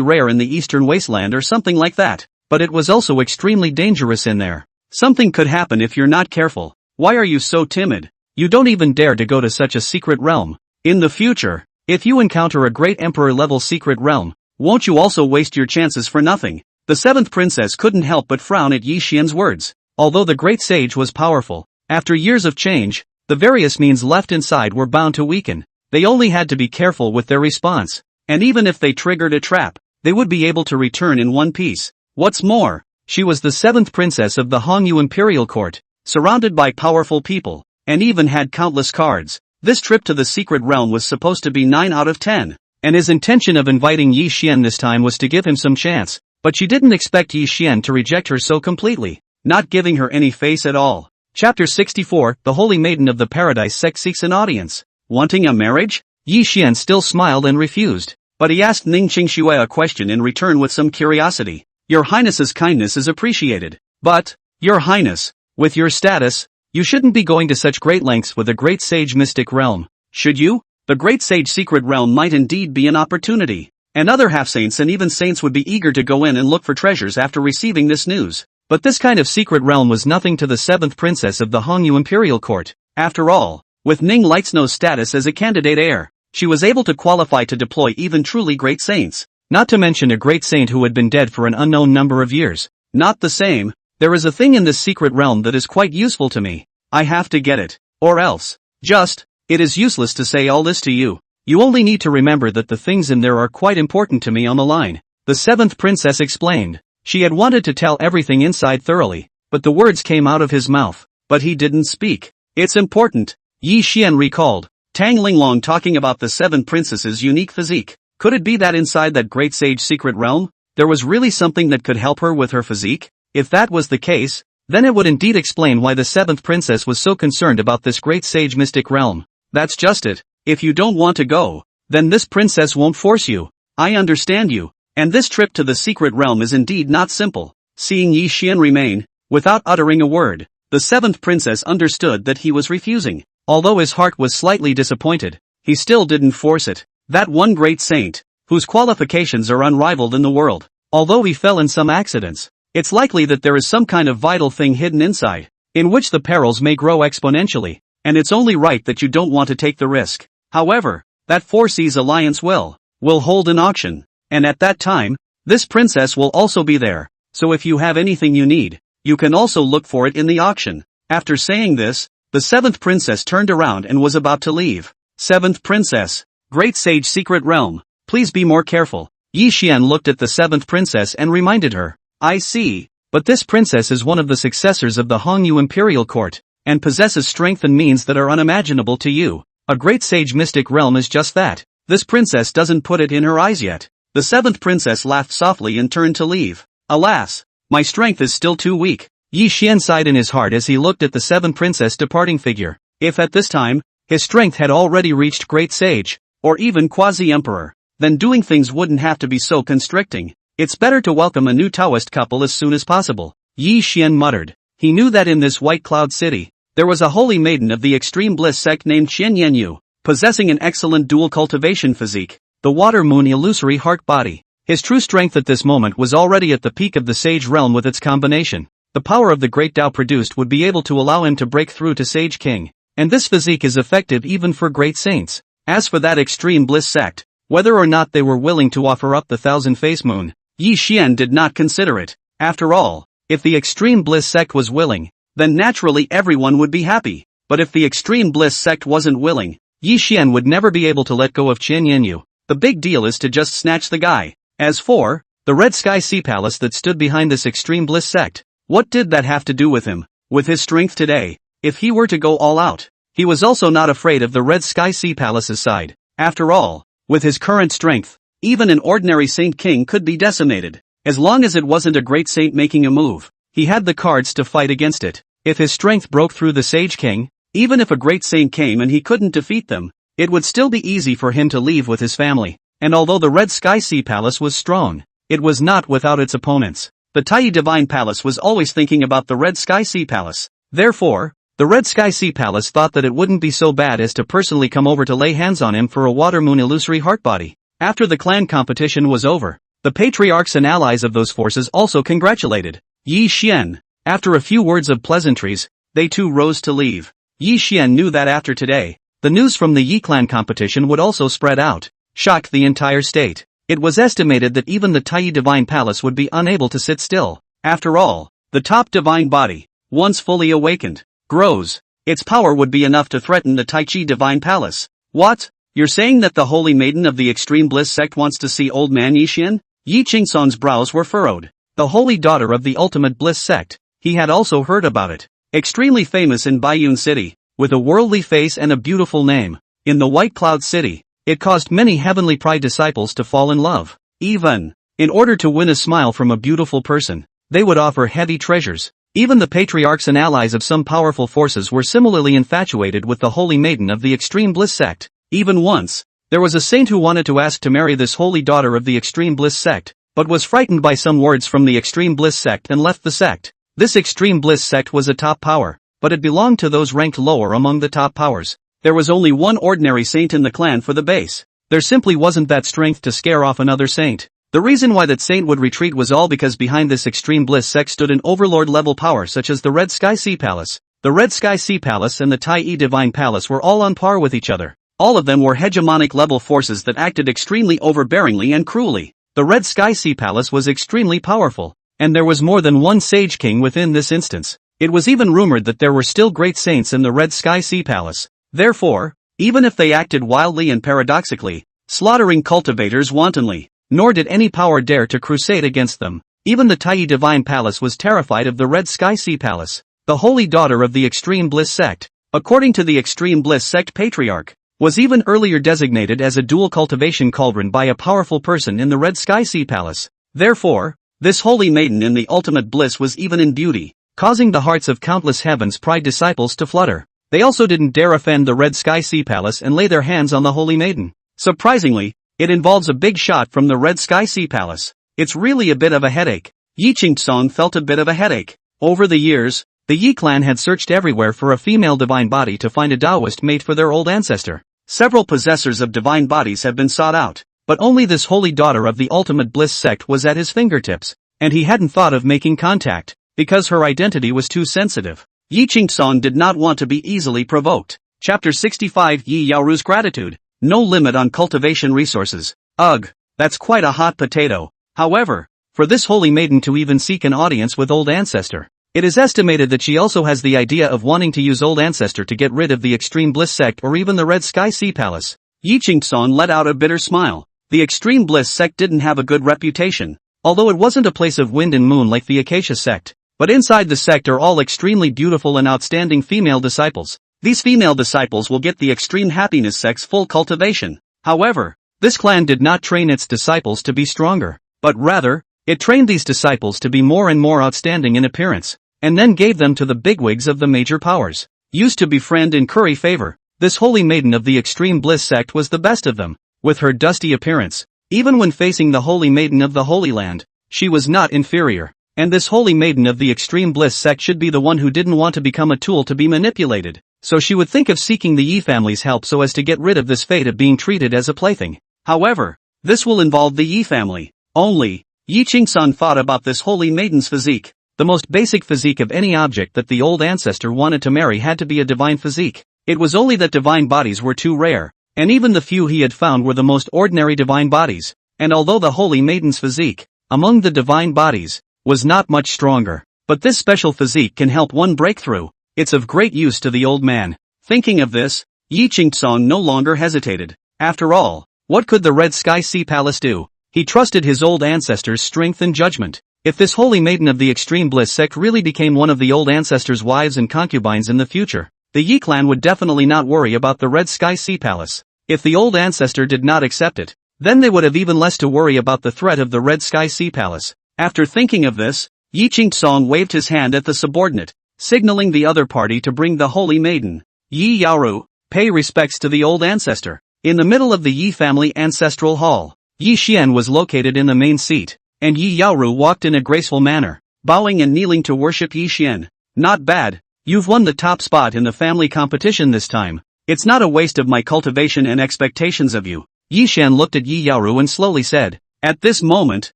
rare in the Eastern Wasteland or something like that. But it was also extremely dangerous in there. Something could happen if you're not careful. Why are you so timid? You don't even dare to go to such a secret realm. In the future, if you encounter a great emperor-level secret realm, won't you also waste your chances for nothing? The 7th princess couldn't help but frown at Yi Xian's words. Although the great sage was powerful, after years of change, the various means left inside were bound to weaken. They only had to be careful with their response, and even if they triggered a trap, they would be able to return in one piece. What's more, she was the 7th princess of the Hongyu Imperial Court, surrounded by powerful people, and even had countless cards. This trip to the secret realm was supposed to be 9 out of 10, and his intention of inviting Yi Xian this time was to give him some chance. But she didn't expect Yi Xian to reject her so completely, not giving her any face at all. Chapter 64, The Holy Maiden of the Paradise Sect seeks an audience. Wanting a marriage? Yi Xian still smiled and refused, but he asked Ning Qingxue a question in return with some curiosity. Your Highness's kindness is appreciated, but, Your Highness, with your status, you shouldn't be going to such great lengths with a great sage mystic realm, should you? The Great Sage Secret Realm might indeed be an opportunity. And other half-saints and even saints would be eager to go in and look for treasures after receiving this news. But this kind of secret realm was nothing to the 7th princess of the Hongyu Imperial Court. After all, with Ning Lightsnow's status as a candidate heir, she was able to qualify to deploy even truly great saints. Not to mention a great saint who had been dead for an unknown number of years. Not the same. There is a thing in this secret realm that is quite useful to me. I have to get it. Or else. It is useless to say all this to you. You only need to remember that the things in there are quite important to me on the line. The 7th princess explained. She had wanted to tell everything inside thoroughly, but the words came out of his mouth, but he didn't speak. It's important. Yi Xian recalled Tang Linglong talking about the 7 princesses' unique physique. Could it be that inside that great sage secret realm, there was really something that could help her with her physique? If that was the case, then it would indeed explain why the 7th princess was so concerned about this great sage mystic realm. That's just it. If you don't want to go, then this princess won't force you. I understand you. And this trip to the secret realm is indeed not simple. Seeing Yi Xian remain, without uttering a word, the 7th princess understood that he was refusing. Although his heart was slightly disappointed, he still didn't force it. That one great saint, whose qualifications are unrivaled in the world, although he fell in some accidents, it's likely that there is some kind of vital thing hidden inside, in which the perils may grow exponentially, and it's only right that you don't want to take the risk. However, that Four Seas Alliance will hold an auction, and at that time, this princess will also be there, so if you have anything you need, you can also look for it in the auction. After saying this, the 7th princess turned around and was about to leave. 7th princess, Great Sage Secret Realm, please be more careful. Yi Xian looked at the 7th princess and reminded her. I see, but this princess is one of the successors of the Hongyu Imperial Court. and possesses strength and means that are unimaginable to you. A great sage mystic realm is just that. This princess doesn't put it in her eyes yet. The seventh princess laughed softly and turned to leave. Alas, my strength is still too weak. Yi Xian sighed in his heart as he looked at the seventh princess departing figure. If at this time, his strength had already reached great sage, or even quasi-emperor, then doing things wouldn't have to be so constricting. It's better to welcome a new Taoist couple as soon as possible. Yi Xian muttered. He knew that in this white cloud city, there was a holy maiden of the extreme bliss sect named Qian Yanyu, possessing an excellent dual cultivation physique, the water moon illusory heart body. His true strength at this moment was already at the peak of the sage realm with its combination. The power of the great Tao produced would be able to allow him to break through to Sage King, and this physique is effective even for great saints. As for that extreme bliss sect, whether or not they were willing to offer up the thousand-face moon, Yi Xian did not consider it. After all, if the extreme bliss sect was willing, then naturally everyone would be happy. But if the extreme bliss sect wasn't willing, Yi Xian would never be able to let go of Qian Yanyu. The big deal is to just snatch the guy. As for the Red Sky Sea Palace that stood behind this extreme bliss sect, what did that have to do with him? With his strength today, if he were to go all out, he was also not afraid of the Red Sky Sea Palace's side. After all, with his current strength, even an ordinary Saint King could be decimated. As long as it wasn't a great saint making a move, he had the cards to fight against it. If his strength broke through the Sage King, even if a great saint came and he couldn't defeat them, it would still be easy for him to leave with his family. And although the Red Sky Sea Palace was strong, it was not without its opponents. The Tai Divine Palace was always thinking about the Red Sky Sea Palace. Therefore, the Red Sky Sea Palace thought that it wouldn't be so bad as to personally come over to lay hands on him for a water moon illusory heart body. After the clan competition was over, the patriarchs and allies of those forces also congratulated Yi Xian. After a few words of pleasantries, they too rose to leave. Yi Xian knew that after today, the news from the Yi clan competition would also spread out, shock the entire state. It was estimated that even the Tai Divine Palace would be unable to sit still. After all, the top divine body, once fully awakened, grows. Its power would be enough to threaten the Tai Chi Divine Palace. What? You're saying that the holy maiden of the extreme bliss sect wants to see old man Yi Xian? Yi Qingson's brows were furrowed. The holy daughter of the ultimate bliss sect. He had also heard about it. Extremely famous in Baiyun City, with a worldly face and a beautiful name. In the White Cloud City, it caused many heavenly pride disciples to fall in love. Even, in order to win a smile from a beautiful person, they would offer heavy treasures. Even the patriarchs and allies of some powerful forces were similarly infatuated with the holy maiden of the extreme bliss sect. Even once, there was a saint who wanted to ask to marry this holy daughter of the extreme bliss sect, but was frightened by some words from the extreme bliss sect and left the sect. This extreme bliss sect was a top power, but it belonged to those ranked lower among the top powers. There was only one ordinary saint in the clan for the base. There simply wasn't that strength to scare off another saint. The reason why that saint would retreat was all because behind this extreme bliss sect stood an overlord-level power such as the Red Sky Sea Palace. The Red Sky Sea Palace and the Tai Divine Palace were all on par with each other. All of them were hegemonic-level forces that acted extremely overbearingly and cruelly. The Red Sky Sea Palace was extremely powerful, and there was more than one Sage King within this instance. It was even rumored that there were still great saints in the Red Sky Sea Palace. Therefore, even if they acted wildly and paradoxically, slaughtering cultivators wantonly, nor did any power dare to crusade against them. Even the Tai Divine Palace was terrified of the Red Sky Sea Palace, the holy daughter of the Extreme Bliss sect. According to the Extreme Bliss sect patriarch, was even earlier designated as a dual cultivation cauldron by a powerful person in the Red Sky Sea Palace. Therefore, this holy maiden in the ultimate bliss was even in beauty, causing the hearts of countless heaven's pride disciples to flutter. They also didn't dare offend the Red Sky Sea Palace and lay their hands on the holy maiden. Surprisingly, it involves a big shot from the Red Sky Sea Palace. It's really a bit of a headache. Yi Qingsong felt a bit of a headache. Over the years, the Yi clan had searched everywhere for a female divine body to find a Taoist mate for their old ancestor. Several possessors of divine bodies have been sought out, but only this holy daughter of the ultimate bliss sect was at his fingertips, and he hadn't thought of making contact, because her identity was too sensitive. Yi Qingsong did not want to be easily provoked. Chapter 65 Yi Yaoru's Gratitude. No limit on cultivation resources. Ugh, that's quite a hot potato. However, for this holy maiden to even seek an audience with old ancestor, it is estimated that she also has the idea of wanting to use old ancestor to get rid of the Extreme Bliss sect or even the Red Sky Sea Palace. Yi Qingsong let out a bitter smile. The Extreme Bliss sect didn't have a good reputation. Although it wasn't a place of wind and moon like the Acacia sect, But inside the sect are all extremely beautiful and outstanding female disciples. These female disciples will get the extreme happiness sect's full cultivation. However, this clan did not train its disciples to be stronger, but rather, it trained these disciples to be more and more outstanding in appearance, and then gave them to the bigwigs of the major powers. Used to befriend and curry favor, this holy maiden of the extreme bliss sect was the best of them. With her dusty appearance, even when facing the holy maiden of the Holy Land, she was not inferior. And this holy maiden of the extreme bliss sect should be the one who didn't want to become a tool to be manipulated, so she would think of seeking the Yi family's help so as to get rid of this fate of being treated as a plaything. However, this will involve the Yi family. Only, Yi Qingsun thought about this holy maiden's physique. The most basic physique of any object that the old ancestor wanted to marry had to be a divine physique. It was only that divine bodies were too rare, and even the few he had found were the most ordinary divine bodies, and although the holy maiden's physique, among the divine bodies, was not much stronger, but this special physique can help one break through. It's of great use to the old man. Thinking of this, Yi Qingsun no longer hesitated. After all, what could the Red Sky Sea Palace do? He trusted his old ancestor's strength and judgment. If this holy maiden of the extreme bliss sect really became one of the old ancestor's wives and concubines in the future, the Yi clan would definitely not worry about the Red Sky Sea Palace. If the old ancestor did not accept it, then they would have even less to worry about the threat of the Red Sky Sea Palace. After thinking of this, Yi Qingsun waved his hand at the subordinate, signaling the other party to bring the holy maiden. Yi Yaoru, pay respects to the old ancestor. In the middle of the Yi family ancestral hall, Yi Xian was located in the main seat, and Yi Yaoru walked in a graceful manner, bowing and kneeling to worship Yi Xian. Not bad, you've won the top spot in the family competition this time. It's not a waste of my cultivation and expectations of you. Yi Xian looked at Yi Yaoru and slowly said. At this moment,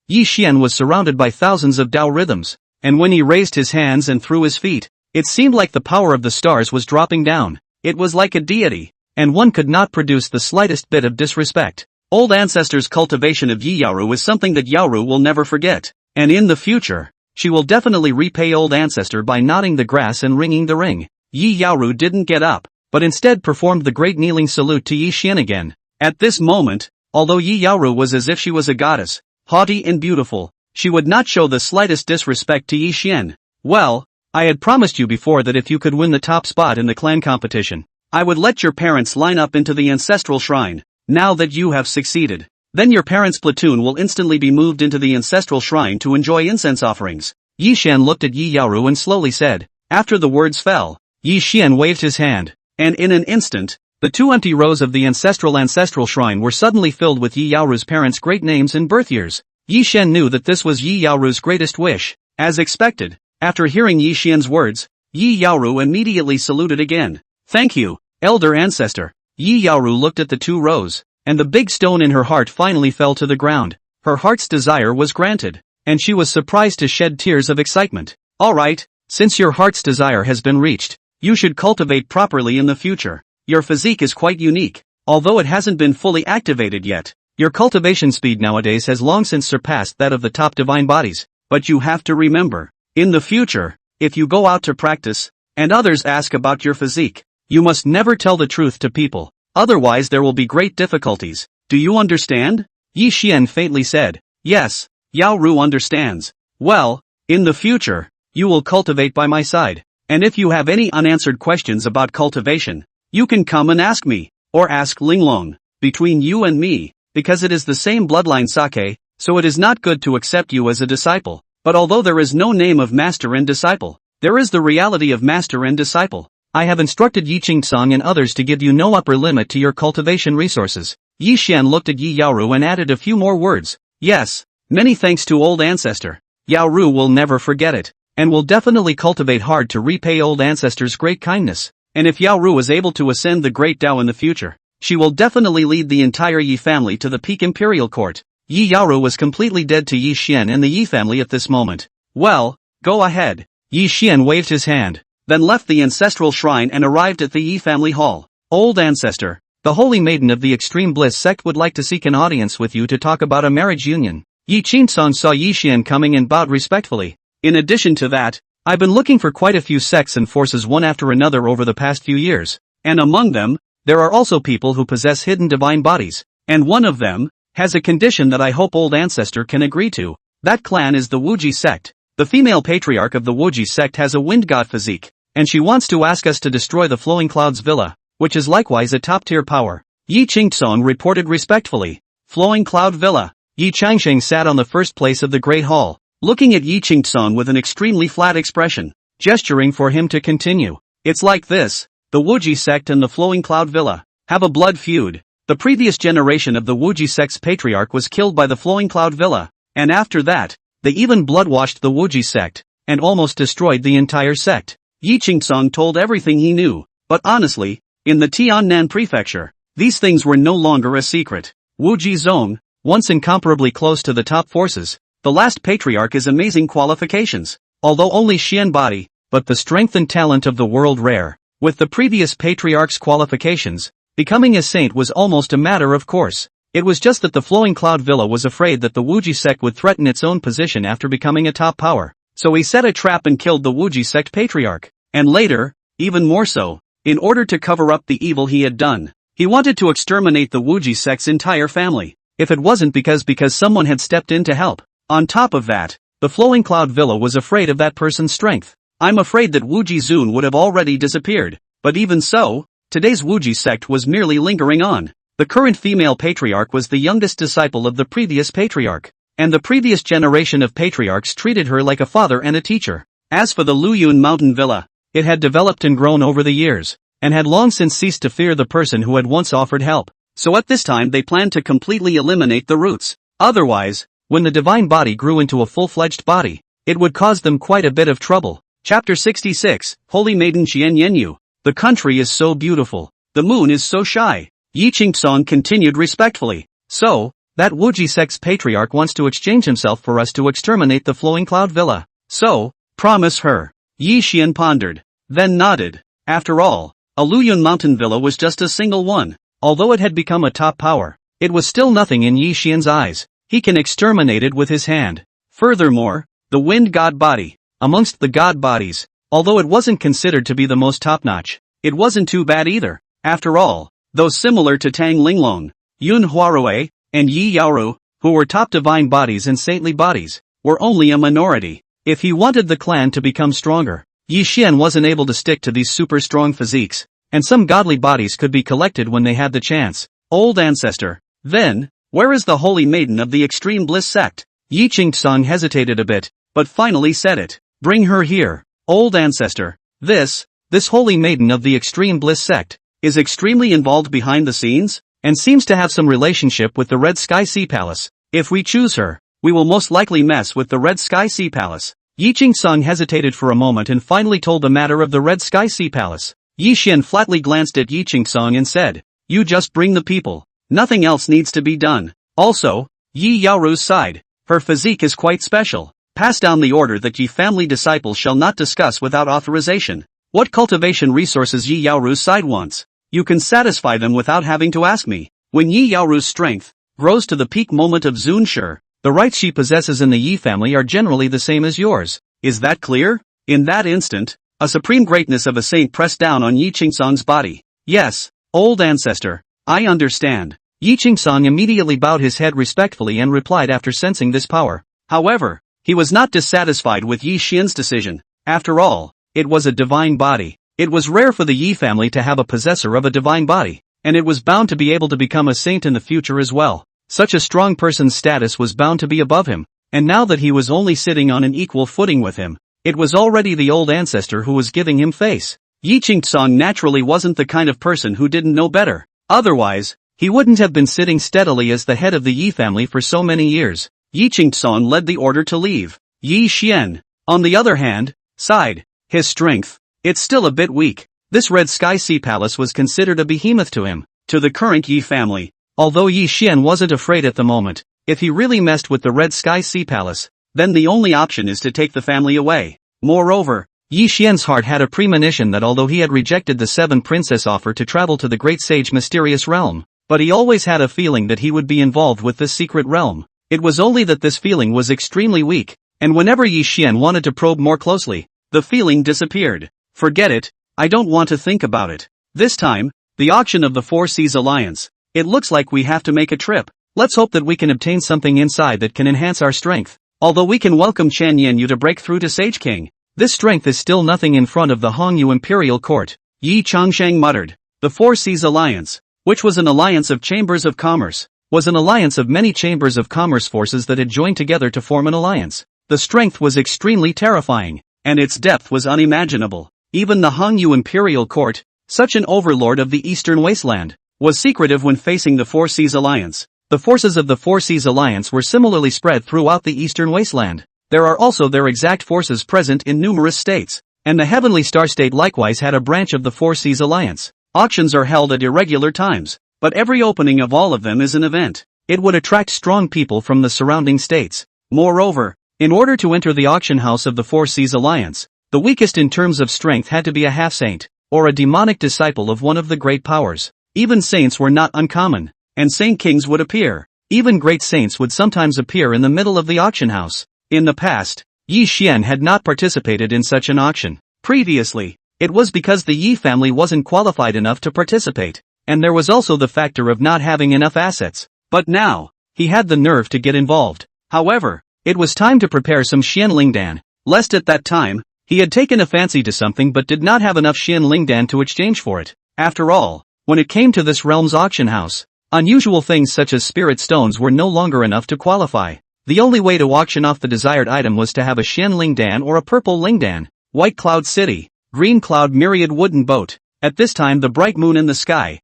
Yi Xian was surrounded by thousands of Tao rhythms, and when he raised his hands and threw his feet, it seemed like the power of the stars was dropping down. It was like a deity, and one could not produce the slightest bit of disrespect. Old ancestors' cultivation of Yi Yaoru is something that Yaoru will never forget, and in the future, she will definitely repay old ancestor by knotting the grass and ringing the ring. Yi Yaoru didn't get up, but instead performed the great kneeling salute to Yi Xian again. At this moment, although Yi Yaoru was as if she was a goddess, haughty and beautiful, she would not show the slightest disrespect to Yi Xian. Well, I had promised you before that if you could win the top spot in the clan competition, I would let your parents line up into the ancestral shrine. Now that you have succeeded, then your parents' platoon will instantly be moved into the ancestral shrine to enjoy incense offerings. Yi Xian looked at Yi Yaoru and slowly said. After the words fell, Yi Xian waved his hand, and in an instant, the two empty rows of the ancestral shrine were suddenly filled with Yi Yaoru's parents' great names and birth years. Yi Xian knew that this was Yi Yaoru's greatest wish. As expected, after hearing Yi Xian's words, Yi Yaoru immediately saluted again. Thank you, elder ancestor. Yi Yaoru looked at the two rows, and the big stone in her heart finally fell to the ground. Her heart's desire was granted, and she was surprised to shed tears of excitement. Alright, since your heart's desire has been reached, you should cultivate properly in the future. Your physique is quite unique, although it hasn't been fully activated yet. Your cultivation speed nowadays has long since surpassed that of the top divine bodies, but you have to remember, in the future, if you go out to practice, and others ask about your physique, you must never tell the truth to people, otherwise there will be great difficulties. Do you understand? Yi Xian faintly said. Yes, Yaoru understands. Well, in the future, you will cultivate by my side, and if you have any unanswered questions about cultivation, you can come and ask me, or ask Linglong. Between you and me, because it is the same bloodline sake, so it is not good to accept you as a disciple. But although there is no name of master and disciple, there is the reality of master and disciple. I have instructed Yi Qingsun and others to give you no upper limit to your cultivation resources. Yi Xian looked at Yi Yaoru and added a few more words. Yes, many thanks to old ancestor. Yaoru will never forget it, and will definitely cultivate hard to repay old ancestor's great kindness. And if Yaoru is able to ascend the great Tao in the future, she will definitely lead the entire Yi family to the peak Imperial Court. Yi Yaoru was completely dead to Yi Xian and the Yi family at this moment. Well, go ahead. Yi Xian waved his hand, then left the ancestral shrine and arrived at the Yi family hall. Old ancestor, the holy maiden of the extreme bliss sect would like to seek an audience with you to talk about a marriage union. Yi Qingsun saw Yi Xian coming and bowed respectfully. In addition to that, I've been looking for quite a few sects and forces one after another over the past few years, and among them, there are also people who possess hidden divine bodies, and one of them has a condition that I hope old ancestor can agree to. That clan is the Wuji sect. The female patriarch of the Wuji sect has a wind god physique, and she wants to ask us to destroy the Flowing Clouds Villa, which is likewise a top-tier power. Yi Qingtsong reported respectfully. Flowing Cloud Villa. Yi Changsheng sat on the first place of the Great Hall, looking at Yi Qingtsong with an extremely flat expression, gesturing for him to continue. It's like this, the Wuji sect and the Flowing Cloud Villa have a blood feud. The previous generation of the Wuji sect's patriarch was killed by the Flowing Cloud Villa, and after that, they even bloodwashed the Wuji sect, and almost destroyed the entire sect. Yi Qingtsong told everything he knew, but honestly, in the Tiannan prefecture, these things were no longer a secret. Wuji Zong, once incomparably close to the top forces, the last patriarch is amazing qualifications, although only Xian body, but the strength and talent of the world rare. With the previous patriarch's qualifications, becoming a saint was almost a matter of course. It was just that the Flowing Cloud Villa was afraid that the Wuji sect would threaten its own position after becoming a top power, so he set a trap and killed the Wuji sect patriarch. And later, even more so, in order to cover up the evil he had done, he wanted to exterminate the Wuji sect's entire family, if it wasn't because someone had stepped in to help. On top of that, the Flowing Cloud Villa was afraid of that person's strength. I'm afraid that Wuji Zun would have already disappeared, but even so, today's Wuji sect was merely lingering on. The current female patriarch was the youngest disciple of the previous patriarch, and the previous generation of patriarchs treated her like a father and a teacher. As for the Wuyuan mountain villa, it had developed and grown over the years, and had long since ceased to fear the person who had once offered help. So at this time they planned to completely eliminate the roots. Otherwise, when the divine body grew into a full-fledged body, it would cause them quite a bit of trouble. Chapter 66, Holy Maiden Xian Yenyu. The country is so beautiful. The moon is so shy. Yi Qingtsong continued respectfully. So, that Wuji sect's patriarch wants to exchange himself for us to exterminate the Flowing Cloud Villa. So, promise her. Yi Xian pondered, then nodded. After all, a Luyun mountain villa was just a single one. Although it had become a top power, it was still nothing in Yi Xian's eyes. He can exterminate it with his hand. Furthermore, the wind god body. Amongst the god bodies, although it wasn't considered to be the most top-notch, it wasn't too bad either. After all, those similar to Tang Linglong, Yun Huarui, and Yi Yaoru, who were top divine bodies and saintly bodies, were only a minority. If he wanted the clan to become stronger, Yi Xian wasn't able to stick to these super strong physiques, and some godly bodies could be collected when they had the chance. Old ancestor. Then, where is the holy maiden of the extreme bliss sect? Yi Qingtsong hesitated a bit, but finally said it. Bring her here, old ancestor. This holy maiden of the extreme bliss sect, is extremely involved behind the scenes, and seems to have some relationship with the Red Sky Sea Palace. If we choose her, we will most likely mess with the Red Sky Sea Palace. Yi Qingtsong hesitated for a moment and finally told the matter of the Red Sky Sea Palace. Yi Xian flatly glanced at Yi Qingtsong and said, you just bring the people. Nothing else needs to be done. Also, Yi Yaoru's side. Her physique is quite special. Pass down the order that Yi family disciples shall not discuss without authorization. What cultivation resources Yi Yaoru's side wants, you can satisfy them without having to ask me. When Yi Yaoru's strength grows to the peak moment of Zunshi, the rights she possesses in the Yi family are generally the same as yours. Is that clear? In that instant, a supreme greatness of a saint pressed down on Yi Qingtsong's body. Yes, old ancestor, I understand. Yi Qingtsong immediately bowed his head respectfully and replied after sensing this power. However, he was not dissatisfied with Yi Xian's decision. After all, it was a divine body. It was rare for the Yi family to have a possessor of a divine body, and it was bound to be able to become a saint in the future as well. Such a strong person's status was bound to be above him, and now that he was only sitting on an equal footing with him, it was already the old ancestor who was giving him face. Yi Qingtsong naturally wasn't the kind of person who didn't know better. Otherwise, he wouldn't have been sitting steadily as the head of the Yi family for so many years. Yi Qingtsong led the order to leave. Yi Xian, on the other hand, sighed. His strength, it's still a bit weak. This Red Sky Sea Palace was considered a behemoth to him, to the current Yi family. Although Yi Xian wasn't afraid at the moment, if he really messed with the Red Sky Sea Palace, then the only option is to take the family away. Moreover, Yi Xian's heart had a premonition that although he had rejected the Seven Princess offer to travel to the Great Sage Mysterious Realm, but he always had a feeling that he would be involved with this secret realm. It was only that this feeling was extremely weak, and whenever Yi Xian wanted to probe more closely, the feeling disappeared. Forget it, I don't want to think about it. This time, the auction of the Four Seas Alliance. It looks like we have to make a trip. Let's hope that we can obtain something inside that can enhance our strength. Although we can welcome Chen Yanyu to break through to Sage King, this strength is still nothing in front of the Hongyu Imperial Court, Yi Changsheng muttered. The Four Seas Alliance, which was an alliance of chambers of commerce, was an alliance of many chambers of commerce forces that had joined together to form an alliance. The strength was extremely terrifying, and its depth was unimaginable. Even the Hongyu Imperial Court, such an overlord of the Eastern Wasteland, was secretive when facing the Four Seas Alliance. The forces of the Four Seas Alliance were similarly spread throughout the Eastern Wasteland. There are also their exact forces present in numerous states, and the Heavenly Star State likewise had a branch of the Four Seas Alliance. Auctions are held at irregular times, but every opening of all of them is an event. It would attract strong people from the surrounding states. Moreover, in order to enter the auction house of the Four Seas Alliance, the weakest in terms of strength had to be a half-saint, or a demonic disciple of one of the great powers. Even saints were not uncommon, and saint kings would appear. Even great saints would sometimes appear in the middle of the auction house. In the past, Yi Xian had not participated in such an auction. Previously, it was because the Yi family wasn't qualified enough to participate, and there was also the factor of not having enough assets. But now, he had the nerve to get involved. However, it was time to prepare some Xian Lingdan, lest at that time, he had taken a fancy to something but did not have enough Xian Lingdan to exchange for it. After all, when it came to this realm's auction house, unusual things such as spirit stones were no longer enough to qualify. The only way to auction off the desired item was to have a Xian Lingdan or a purple Lingdan. White Cloud City, Green Cloud Myriad Wooden Boat. At this time the bright moon in the sky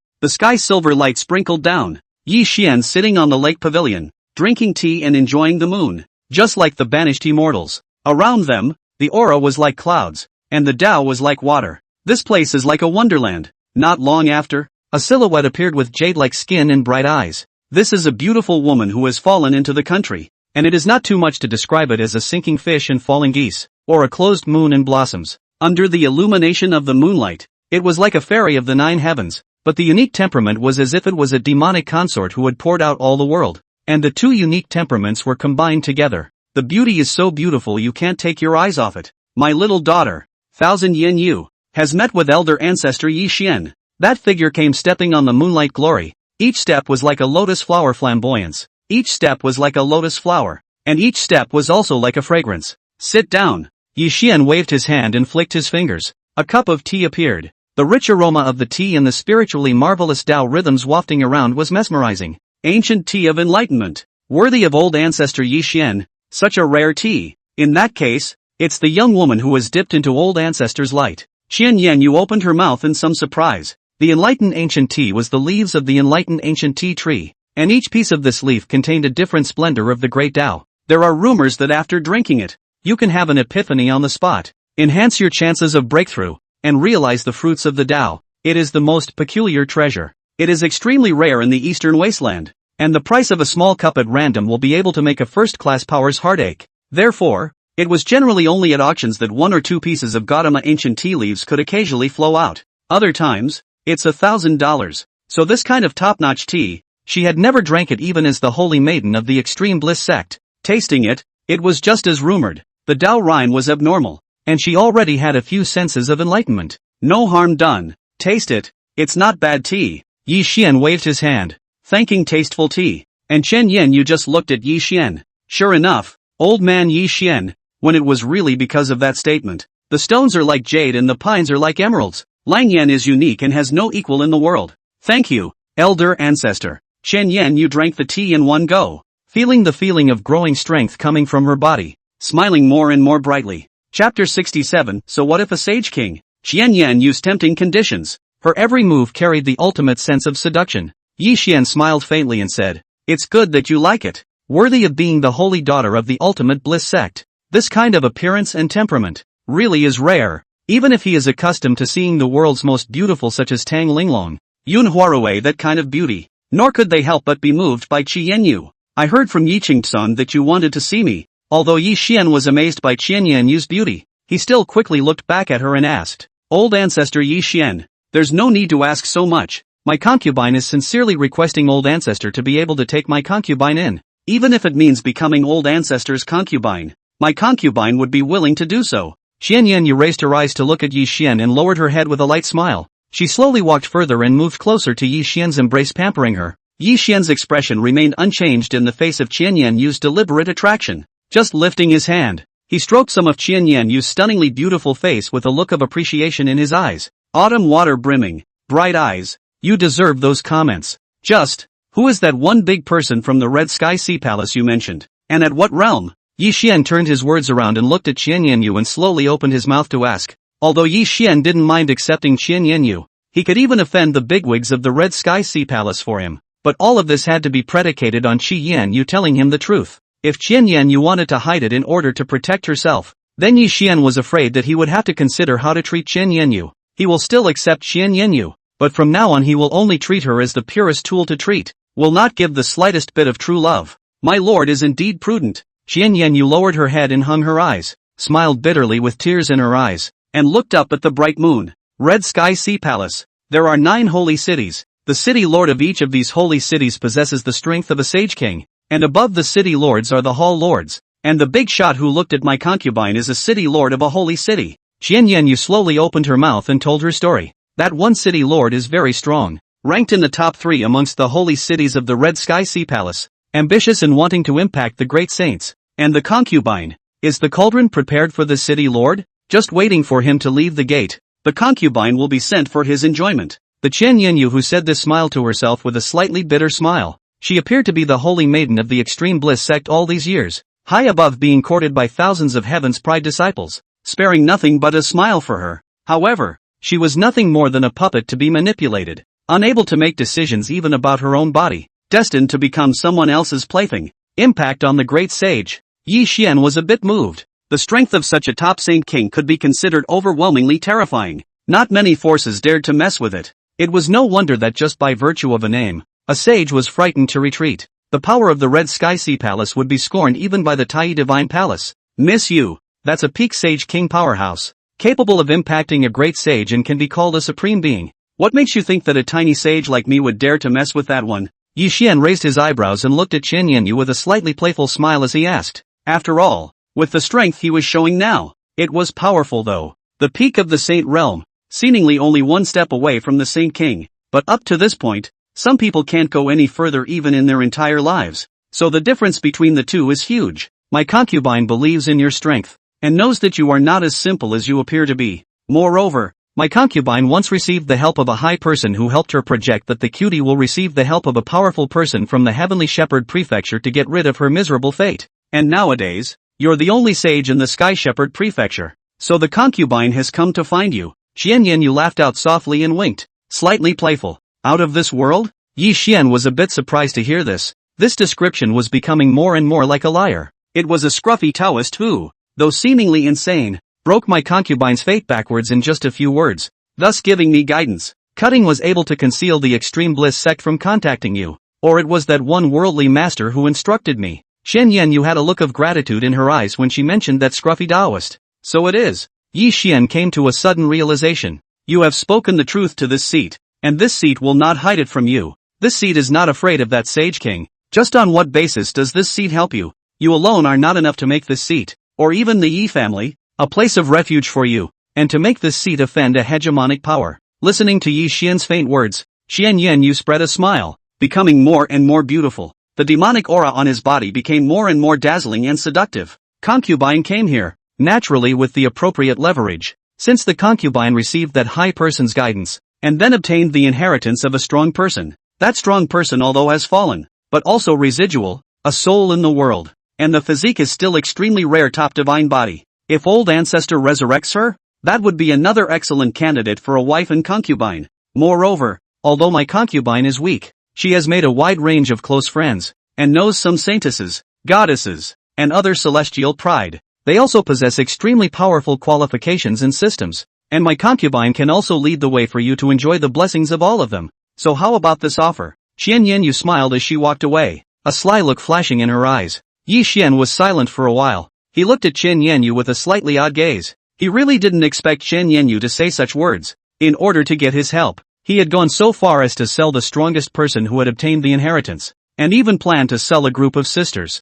silver light sprinkled down. Yi Xian sitting on the lake pavilion, drinking tea and enjoying the moon, just like the banished immortals. Around them, the aura was like clouds, and the Tao was like water. This place is like a wonderland. Not long after, a silhouette appeared with jade-like skin and bright eyes. This is a beautiful woman who has fallen into the country, and it is not too much to describe it as a sinking fish and falling geese, or a closed moon and blossoms. Under the illumination of the moonlight, it was like a fairy of the nine heavens, but the unique temperament was as if it was a demonic consort who had poured out all the world, and the two unique temperaments were combined together. The beauty is so beautiful you can't take your eyes off it. My little daughter, 1000 Yen Yu, has met with elder ancestor Yi Xian. That figure came stepping on the moonlight glory. Each step was like a lotus flower flamboyance. Each step was like a lotus flower, and each step was also like a fragrance. Sit down. Yi Xian waved his hand and flicked his fingers. A cup of tea appeared. The rich aroma of the tea and the spiritually marvelous Tao rhythms wafting around was mesmerizing. Ancient tea of enlightenment, worthy of old ancestor Yi Xian. Such a rare tea. In that case, it's the young woman who was dipped into old ancestor's light. Qian Yanyu opened her mouth in some surprise. The enlightened ancient tea was the leaves of the enlightened ancient tea tree, and each piece of this leaf contained a different splendor of the great Tao. There are rumors that after drinking it, you can have an epiphany on the spot, enhance your chances of breakthrough, and realize the fruits of the Tao. It is the most peculiar treasure. It is extremely rare in the Eastern Wasteland, and the price of a small cup at random will be able to make a first-class power's heartache. Therefore, it was generally only at auctions that one or two pieces of Gautama ancient tea leaves could occasionally flow out. Other times, it's $1,000. So this kind of top-notch tea, she had never drank it even as the holy maiden of the extreme bliss sect. Tasting it, it was just as rumored. The Tao Rhine was abnormal, and she already had a few senses of enlightenment. No harm done. Taste it, it's not bad tea. Yi Xian waved his hand, thanking tasteful tea, and Chen Yanyu just looked at Yi Xian. Sure enough, old man Yi Xian, when it was really because of that statement. The stones are like jade and the pines are like emeralds. Langyan is unique and has no equal in the world. Thank you, elder ancestor. Chen Yanyu drank the tea in one go, feeling the feeling of growing strength coming from her body, smiling more and more brightly. Chapter 67. So what if a sage king? Chen Yanyu's tempting conditions. Her every move carried the ultimate sense of seduction. Yi Xian smiled faintly and said, "It's good that you like it. Worthy of being the holy daughter of the ultimate bliss sect. This kind of appearance and temperament really is rare, even if he is accustomed to seeing the world's most beautiful such as Tang Linglong, Yun Huarui that kind of beauty. Nor could they help but be moved by Qi Yanyu. I heard from Yi Qingtsun that you wanted to see me." Although Yi Xian was amazed by Qian Yanyu's beauty, he still quickly looked back at her and asked, "Old ancestor Yi Xian, there's no need to ask so much. My concubine is sincerely requesting old ancestor to be able to take my concubine in. Even if it means becoming old ancestor's concubine, my concubine would be willing to do so." Qian Yanyu raised her eyes to look at Yi Xian and lowered her head with a light smile. She slowly walked further and moved closer to Yi Xian's embrace, pampering her. Yi Xian's expression remained unchanged in the face of Qian Yanyu's deliberate attraction. just lifting his hand. He stroked some of Qian Yu's stunningly beautiful face with a look of appreciation in his eyes. Autumn water brimming, bright eyes. You deserve those comments. Just, who is that one big person from the Red Sky Sea Palace you mentioned? And at what realm? Yi Xian turned his words around and looked at Qian Yu and slowly opened his mouth to ask. Although Yi Xian didn't mind accepting Qian Yu, he could even offend the bigwigs of the Red Sky Sea Palace for him. But all of this had to be predicated on Qian Yu telling him the truth. If Qian Yu wanted to hide it in order to protect herself, then Yi Xian was afraid that he would have to consider how to treat Qian Yu. He will still accept Qian Yu, but from now on he will only treat her as the purest tool to treat, will not give the slightest bit of true love. My lord is indeed prudent. Qian Yu lowered her head and hung her eyes, smiled bitterly with tears in her eyes, and looked up at the bright moon. Red Sky Sea Palace. There are 9 holy cities. The city lord of each of these holy cities possesses the strength of a sage king, and above the city lords are the hall lords, and the big shot who looked at my concubine is a city lord of a holy city. Qian Yu slowly opened her mouth and told her story. That one city lord is very strong, ranked in the top 3 amongst the holy cities of the Red Sky Sea Palace, ambitious and wanting to impact the great saints. And the concubine, is the cauldron prepared for the city lord? Just waiting for him to leave the gate. The concubine will be sent for his enjoyment. The Qian Yu who said this smiled to herself with a slightly bitter smile. She appeared to be the holy maiden of the extreme bliss sect all these years, high above being courted by thousands of heaven's pride disciples, sparing nothing but a smile for her. However, she was nothing more than a puppet to be manipulated, unable to make decisions even about her own body, destined to become someone else's plaything. Impact on the great sage. Yi Xian was a bit moved. The strength of such a top saint king could be considered overwhelmingly terrifying. Not many forces dared to mess with it. It was no wonder that just by virtue of a name, a sage was frightened to retreat. The power of the Red Sky Sea Palace would be scorned even by the Tai Divine Palace. Miss Yu, that's a peak sage king powerhouse, capable of impacting a great sage and can be called a supreme being. What makes you think that a tiny sage like me would dare to mess with that one? Yi Xian raised his eyebrows and looked at Qian Yu with a slightly playful smile as he asked. After all, with the strength he was showing now, it was powerful though. The peak of the saint realm, seemingly only one step away from the saint king. But up to this point, some people can't go any further even in their entire lives. So the difference between the two is huge. My concubine believes in your strength, and knows that you are not as simple as you appear to be. Moreover, my concubine once received the help of a high person who helped her project that the cutie will receive the help of a powerful person from the Heavenly Shepherd Prefecture to get rid of her miserable fate. And nowadays, you're the only sage in the Sky Shepherd Prefecture. So the concubine has come to find you. Qian Yu laughed out softly and winked, slightly playful. Out of this world? Yi Xian was a bit surprised to hear this. This description was becoming more and more like a liar. It was a scruffy Taoist who, though seemingly insane, broke my concubine's fate backwards in just a few words, thus giving me guidance. Cutting was able to conceal the extreme bliss sect from contacting you. Or it was that one worldly master who instructed me. Qian Yu had a look of gratitude in her eyes when she mentioned that scruffy Taoist. So it is. Yi Xian came to a sudden realization. You have spoken the truth to this seat, and this seat will not hide it from you. This seat is not afraid of that sage king. Just on what basis does this seat help you? You alone are not enough to make this seat, or even the Yi family, a place of refuge for you, and to make this seat offend a hegemonic power. Listening to Yi Xian's faint words, Qian Yu spread a smile, becoming more and more beautiful. The demonic aura on his body became more and more dazzling and seductive. Concubine came here, naturally with the appropriate leverage, since the concubine received that high person's guidance, and then obtained the inheritance of a strong person. That strong person although has fallen, but also residual, a soul in the world, and the physique is still extremely rare top divine body. If old ancestor resurrects her, that would be another excellent candidate for a wife and concubine. Moreover, although my concubine is weak, she has made a wide range of close friends, and knows some saintesses, goddesses, and other celestial pride. They also possess extremely powerful qualifications and systems, and my concubine can also lead the way for you to enjoy the blessings of all of them. So how about this offer? Qian Yu smiled as she walked away, a sly look flashing in her eyes. Yi Xian was silent for a while. He looked at Qian Yu with a slightly odd gaze. He really didn't expect Qian Yu to say such words. In order to get his help, he had gone so far as to sell the strongest person who had obtained the inheritance, and even planned to sell a group of sisters.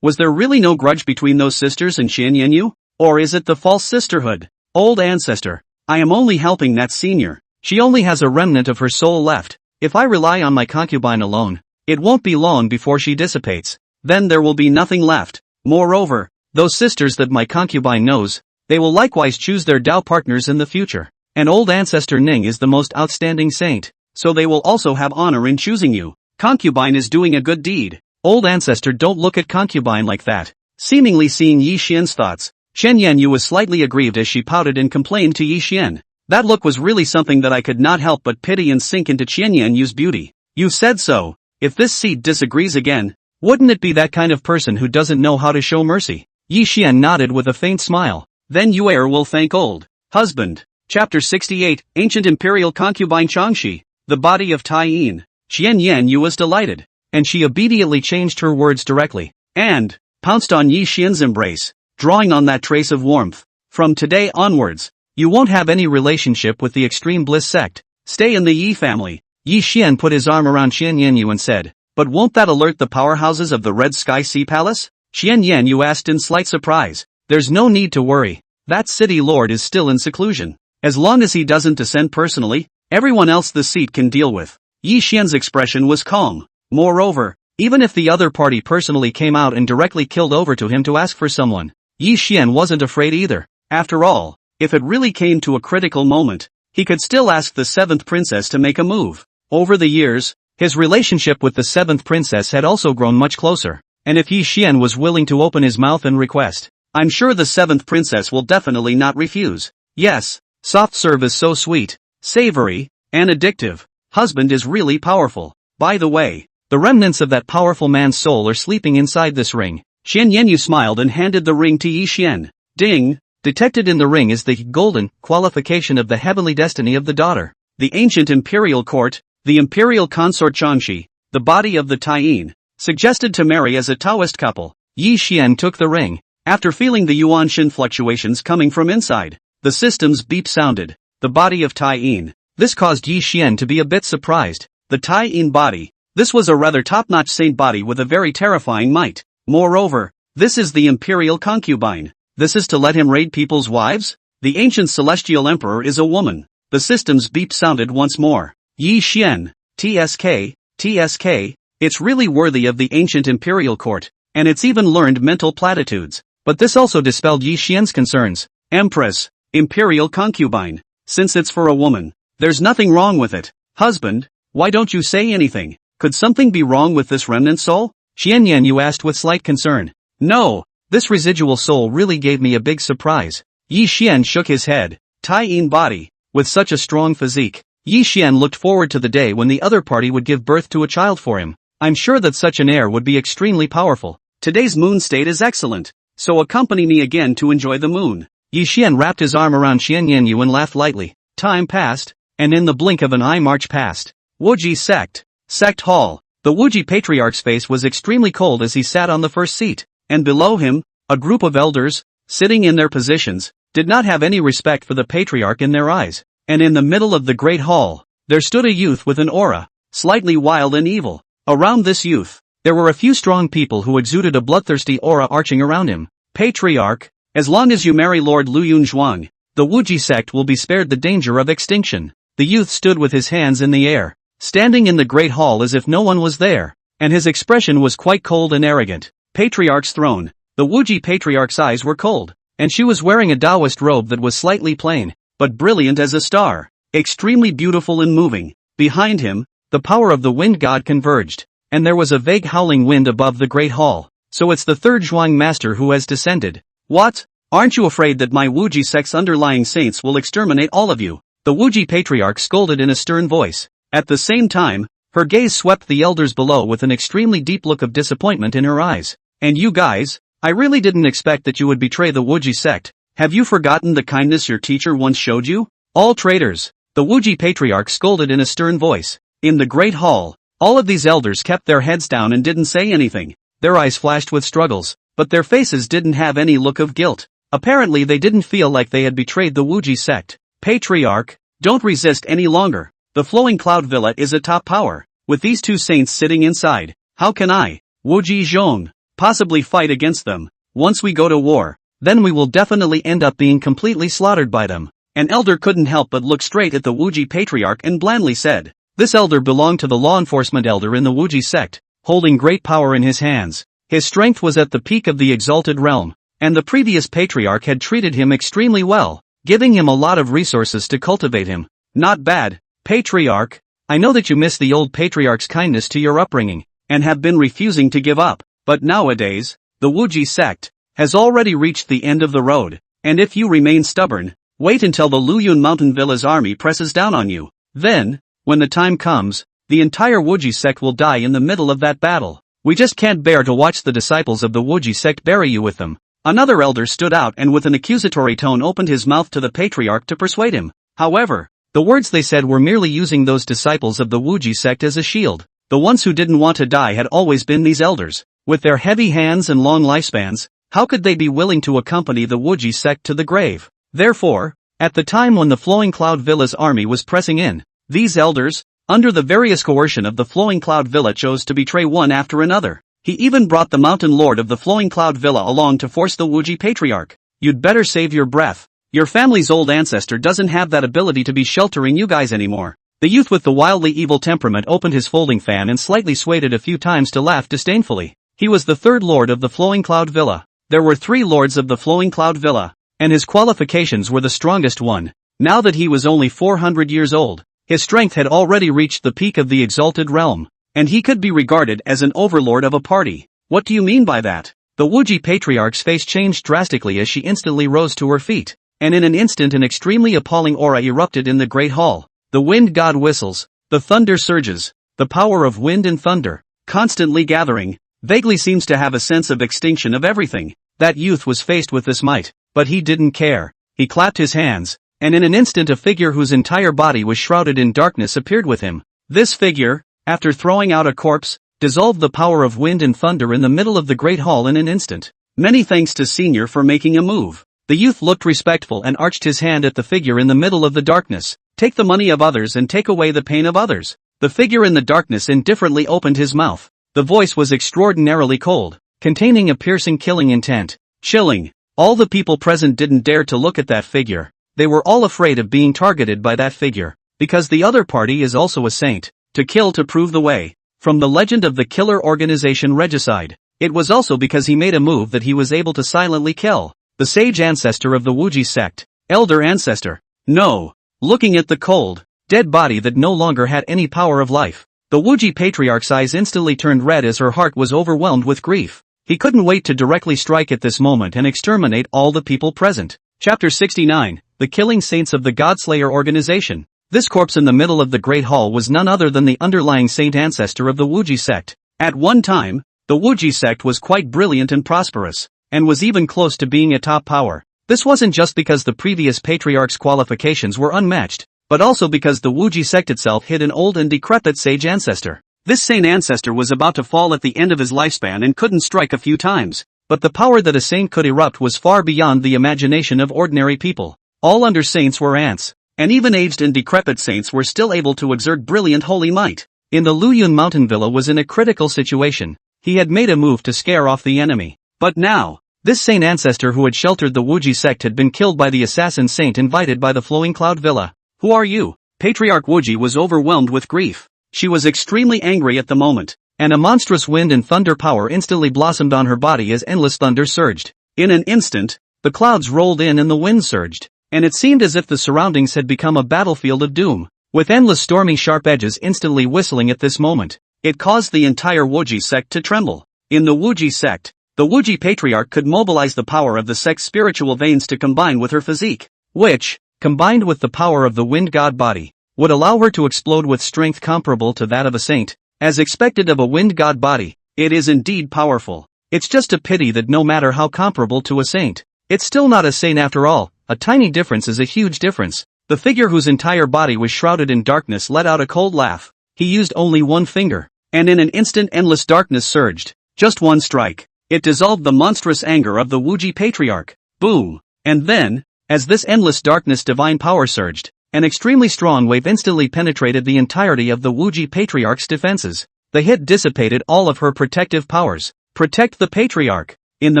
Was there really no grudge between those sisters and Qian Yu? Or is it the false sisterhood? Old ancestor, I am only helping that senior. She only has a remnant of her soul left. If I rely on my concubine alone, it won't be long before she dissipates. Then there will be nothing left. Moreover, those sisters that my concubine knows, they will likewise choose their Tao partners in the future. And old ancestor Ning is the most outstanding saint, so they will also have honor in choosing you. Concubine is doing a good deed. Old ancestor, don't look at concubine like that. Seemingly seeing Yi Xian's thoughts, Chen Yanyu was slightly aggrieved as she pouted and complained to Yi Xian. That look was really something that I could not help but pity and sink into Chen Yanyu's beauty. You said so. If this seat disagrees again, wouldn't it be that kind of person who doesn't know how to show mercy? Yi Xian nodded with a faint smile. Then Yuer will thank old husband. Chapter 68, Ancient Imperial Concubine Changxi, the body of Tai Yin. Chen Yanyu was delighted, and she immediately changed her words directly, and pounced on Yi Xian's embrace, drawing on that trace of warmth. From today onwards, you won't have any relationship with the extreme bliss sect. Stay in the Yi family. Yi Xian put his arm around Chen Yanyu and said, but won't that alert the powerhouses of the Red Sky Sea Palace? Chen Yanyu asked in slight surprise. There's no need to worry. That city lord is still in seclusion. As long as he doesn't descend personally, everyone else the seat can deal with. Yi Xian's expression was calm. Moreover, even if the other party personally came out and directly killed over to him to ask for someone, Yi Xian wasn't afraid either. After all, if it really came to a critical moment, he could still ask the 7th princess to make a move. Over the years, his relationship with the 7th princess had also grown much closer, and if Yi Xian was willing to open his mouth and request, I'm sure the 7th princess will definitely not refuse. Yes, soft serve is so sweet, savory, and addictive. Husband is really powerful. By the way, the remnants of that powerful man's soul are sleeping inside this ring. Chen Yanyu smiled and handed the ring to Yi Xian. Ding! Detected in the ring is the golden qualification of the heavenly destiny of the daughter. The ancient Imperial Court, the Imperial Consort Changxi, the body of the Tai Yin, suggested to marry as a Taoist couple. Yi Xian took the ring. After feeling the Yuan Shin fluctuations coming from inside, the system's beep sounded. The body of Tai Yin. This caused Yi Xian to be a bit surprised. The Tai Yin body. This was a rather top-notch saint body with a very terrifying might. Moreover, this is the imperial concubine. This is to let him raid people's wives? The ancient celestial emperor is a woman. The system's beep sounded once more. Yi Xian, TSK, TSK, it's really worthy of the ancient Imperial Court, and it's even learned mental platitudes. But this also dispelled Yi Xian's concerns. Empress, imperial concubine. Since it's for a woman, there's nothing wrong with it. Husband, why don't you say anything? Could something be wrong with this remnant soul? Chen Yanyu asked with slight concern. No, this residual soul really gave me a big surprise. Yi Xian shook his head. Tai Yin body. With such a strong physique, Yi Xian looked forward to the day when the other party would give birth to a child for him. I'm sure that such an heir would be extremely powerful. Today's moon state is excellent, so accompany me again to enjoy the moon. Yi Xian wrapped his arm around Chen Yanyu and laughed lightly. Time passed, and in the blink of an eye march past. Wuji Sect. Sect Hall. The Wuji Patriarch's face was extremely cold as he sat on the first seat, and below him, a group of elders, sitting in their positions, did not have any respect for the Patriarch in their eyes. And in the middle of the great hall, there stood a youth with an aura, slightly wild and evil. Around this youth, there were a few strong people who exuded a bloodthirsty aura arching around him. Patriarch, as long as you marry Lord Luyun Zhuang, the Wuji sect will be spared the danger of extinction. The youth stood with his hands in the air, standing in the great hall as if no one was there, and his expression was quite cold and arrogant. Patriarch's throne. The Wuji Patriarch's eyes were cold, and she was wearing a Taoist robe that was slightly plain, but brilliant as a star, extremely beautiful and moving. Behind him, the power of the wind god converged, and there was a vague howling wind above the great hall. So it's the third Zhuang master who has descended. What? Aren't you afraid that my Wuji sect's underlying saints will exterminate all of you? The Wuji Patriarch scolded in a stern voice. At the same time, her gaze swept the elders below with an extremely deep look of disappointment in her eyes. And you guys, I really didn't expect that you would betray the Wuji sect. Have you forgotten the kindness your teacher once showed you? All traitors. The Wuji Patriarch scolded in a stern voice. In the great hall, all of these elders kept their heads down and didn't say anything. Their eyes flashed with struggles, but their faces didn't have any look of guilt. Apparently they didn't feel like they had betrayed the Wuji sect. Patriarch, don't resist any longer. The flowing cloud villa is a top power. With these two saints sitting inside, how can I, Wuji Zhong, possibly fight against them? Once we go to war, then we will definitely end up being completely slaughtered by them. An elder couldn't help but look straight at the Wuji Patriarch and blandly said. This elder belonged to the law enforcement elder in the Wuji sect, holding great power in his hands. His strength was at the peak of the exalted realm, and the previous patriarch had treated him extremely well, giving him a lot of resources to cultivate him. Not bad, patriarch. I know that you miss the old patriarch's kindness to your upbringing, and have been refusing to give up, but nowadays, the Wuji sect has already reached the end of the road, and if you remain stubborn, wait until the Wuyuan mountain villa's army presses down on you. Then, when the time comes, the entire Wuji sect will die in the middle of that battle. We just can't bear to watch the disciples of the Wuji sect bury you with them. Another elder stood out and with an accusatory tone opened his mouth to the patriarch to persuade him. However, the words they said were merely using those disciples of the Wuji sect as a shield. The ones who didn't want to die had always been these elders. With their heavy hands and long lifespans, how could they be willing to accompany the Wuji sect to the grave? Therefore, at the time when the Flowing Cloud Villa's army was pressing in, these elders, under the various coercion of the Flowing Cloud Villa, chose to betray one after another. He even brought the mountain lord of the Flowing Cloud Villa along to force the Wuji patriarch. You'd better save your breath. Your family's old ancestor doesn't have that ability to be sheltering you guys anymore. The youth with the wildly evil temperament opened his folding fan and slightly swayed it a few times to laugh disdainfully. He was the third lord of the Flowing Cloud Villa. There were 3 lords of the Flowing Cloud Villa, and his qualifications were the strongest one. Now that he was only 400 years old, his strength had already reached the peak of the exalted realm, and he could be regarded as an overlord of a party. What do you mean by that? The Wuji patriarch's face changed drastically as she instantly rose to her feet, and in an instant an extremely appalling aura erupted in the great hall. The wind god whistles, the thunder surges, the power of wind and thunder, constantly gathering, vaguely seems to have a sense of extinction of everything. That youth was faced with this might, but he didn't care. He clapped his hands, and in an instant a figure whose entire body was shrouded in darkness appeared with him. This figure, after throwing out a corpse, dissolved the power of wind and thunder in the middle of the great hall in an instant. Many thanks to Senior for making a move. The youth looked respectful and arched his hand at the figure in the middle of the darkness. Take the money of others and take away the pain of others. The figure in the darkness indifferently opened his mouth. The voice was extraordinarily cold, containing a piercing killing intent. Chilling. All the people present didn't dare to look at that figure. They were all afraid of being targeted by that figure, because the other party is also a saint. To kill to prove the way. From the legend of the killer organization Regicide. It was also because he made a move that he was able to silently kill the sage ancestor of the Wuji sect. Elder ancestor. No. Looking at the cold, dead body that no longer had any power of life, the Wuji patriarch's eyes instantly turned red as her heart was overwhelmed with grief. He couldn't wait to directly strike at this moment and exterminate all the people present. Chapter 69, The Killing Saints of the Godslayer Organization. This corpse in the middle of the Great Hall was none other than the underlying saint ancestor of the Wuji sect. At one time, the Wuji sect was quite brilliant and prosperous, and was even close to being a top power. This wasn't just because the previous patriarch's qualifications were unmatched, but also because the Wuji sect itself hid an old and decrepit sage ancestor. This saint ancestor was about to fall at the end of his lifespan and couldn't strike a few times, but the power that a saint could erupt was far beyond the imagination of ordinary people. All under saints were ants, and even aged and decrepit saints were still able to exert brilliant holy might. In the Wuyuan mountain villa was in a critical situation. He had made a move to scare off the enemy. But now, this saint ancestor who had sheltered the Wuji sect had been killed by the assassin saint invited by the Flowing Cloud Villa. Who are you? Patriarch Wuji was overwhelmed with grief. She was extremely angry at the moment, and a monstrous wind and thunder power instantly blossomed on her body as endless thunder surged. In an instant, the clouds rolled in and the wind surged, and it seemed as if the surroundings had become a battlefield of doom, with endless stormy sharp edges instantly whistling at this moment. It caused the entire Wuji sect to tremble. In the Wuji sect, the Wuji patriarch could mobilize the power of the sect's spiritual veins to combine with her physique, which, combined with the power of the wind god body, would allow her to explode with strength comparable to that of a saint. As expected of a wind god body, it is indeed powerful. It's just a pity that no matter how comparable to a saint, it's still not a saint after all. A tiny difference is a huge difference. The figure whose entire body was shrouded in darkness let out a cold laugh. He used only one finger, and in an instant endless darkness surged. Just one strike. It dissolved the monstrous anger of the Wuji patriarch. Boom! And then, as this endless darkness divine power surged, an extremely strong wave instantly penetrated the entirety of the Wuji patriarch's defenses. The hit dissipated all of her protective powers. Protect the patriarch. In the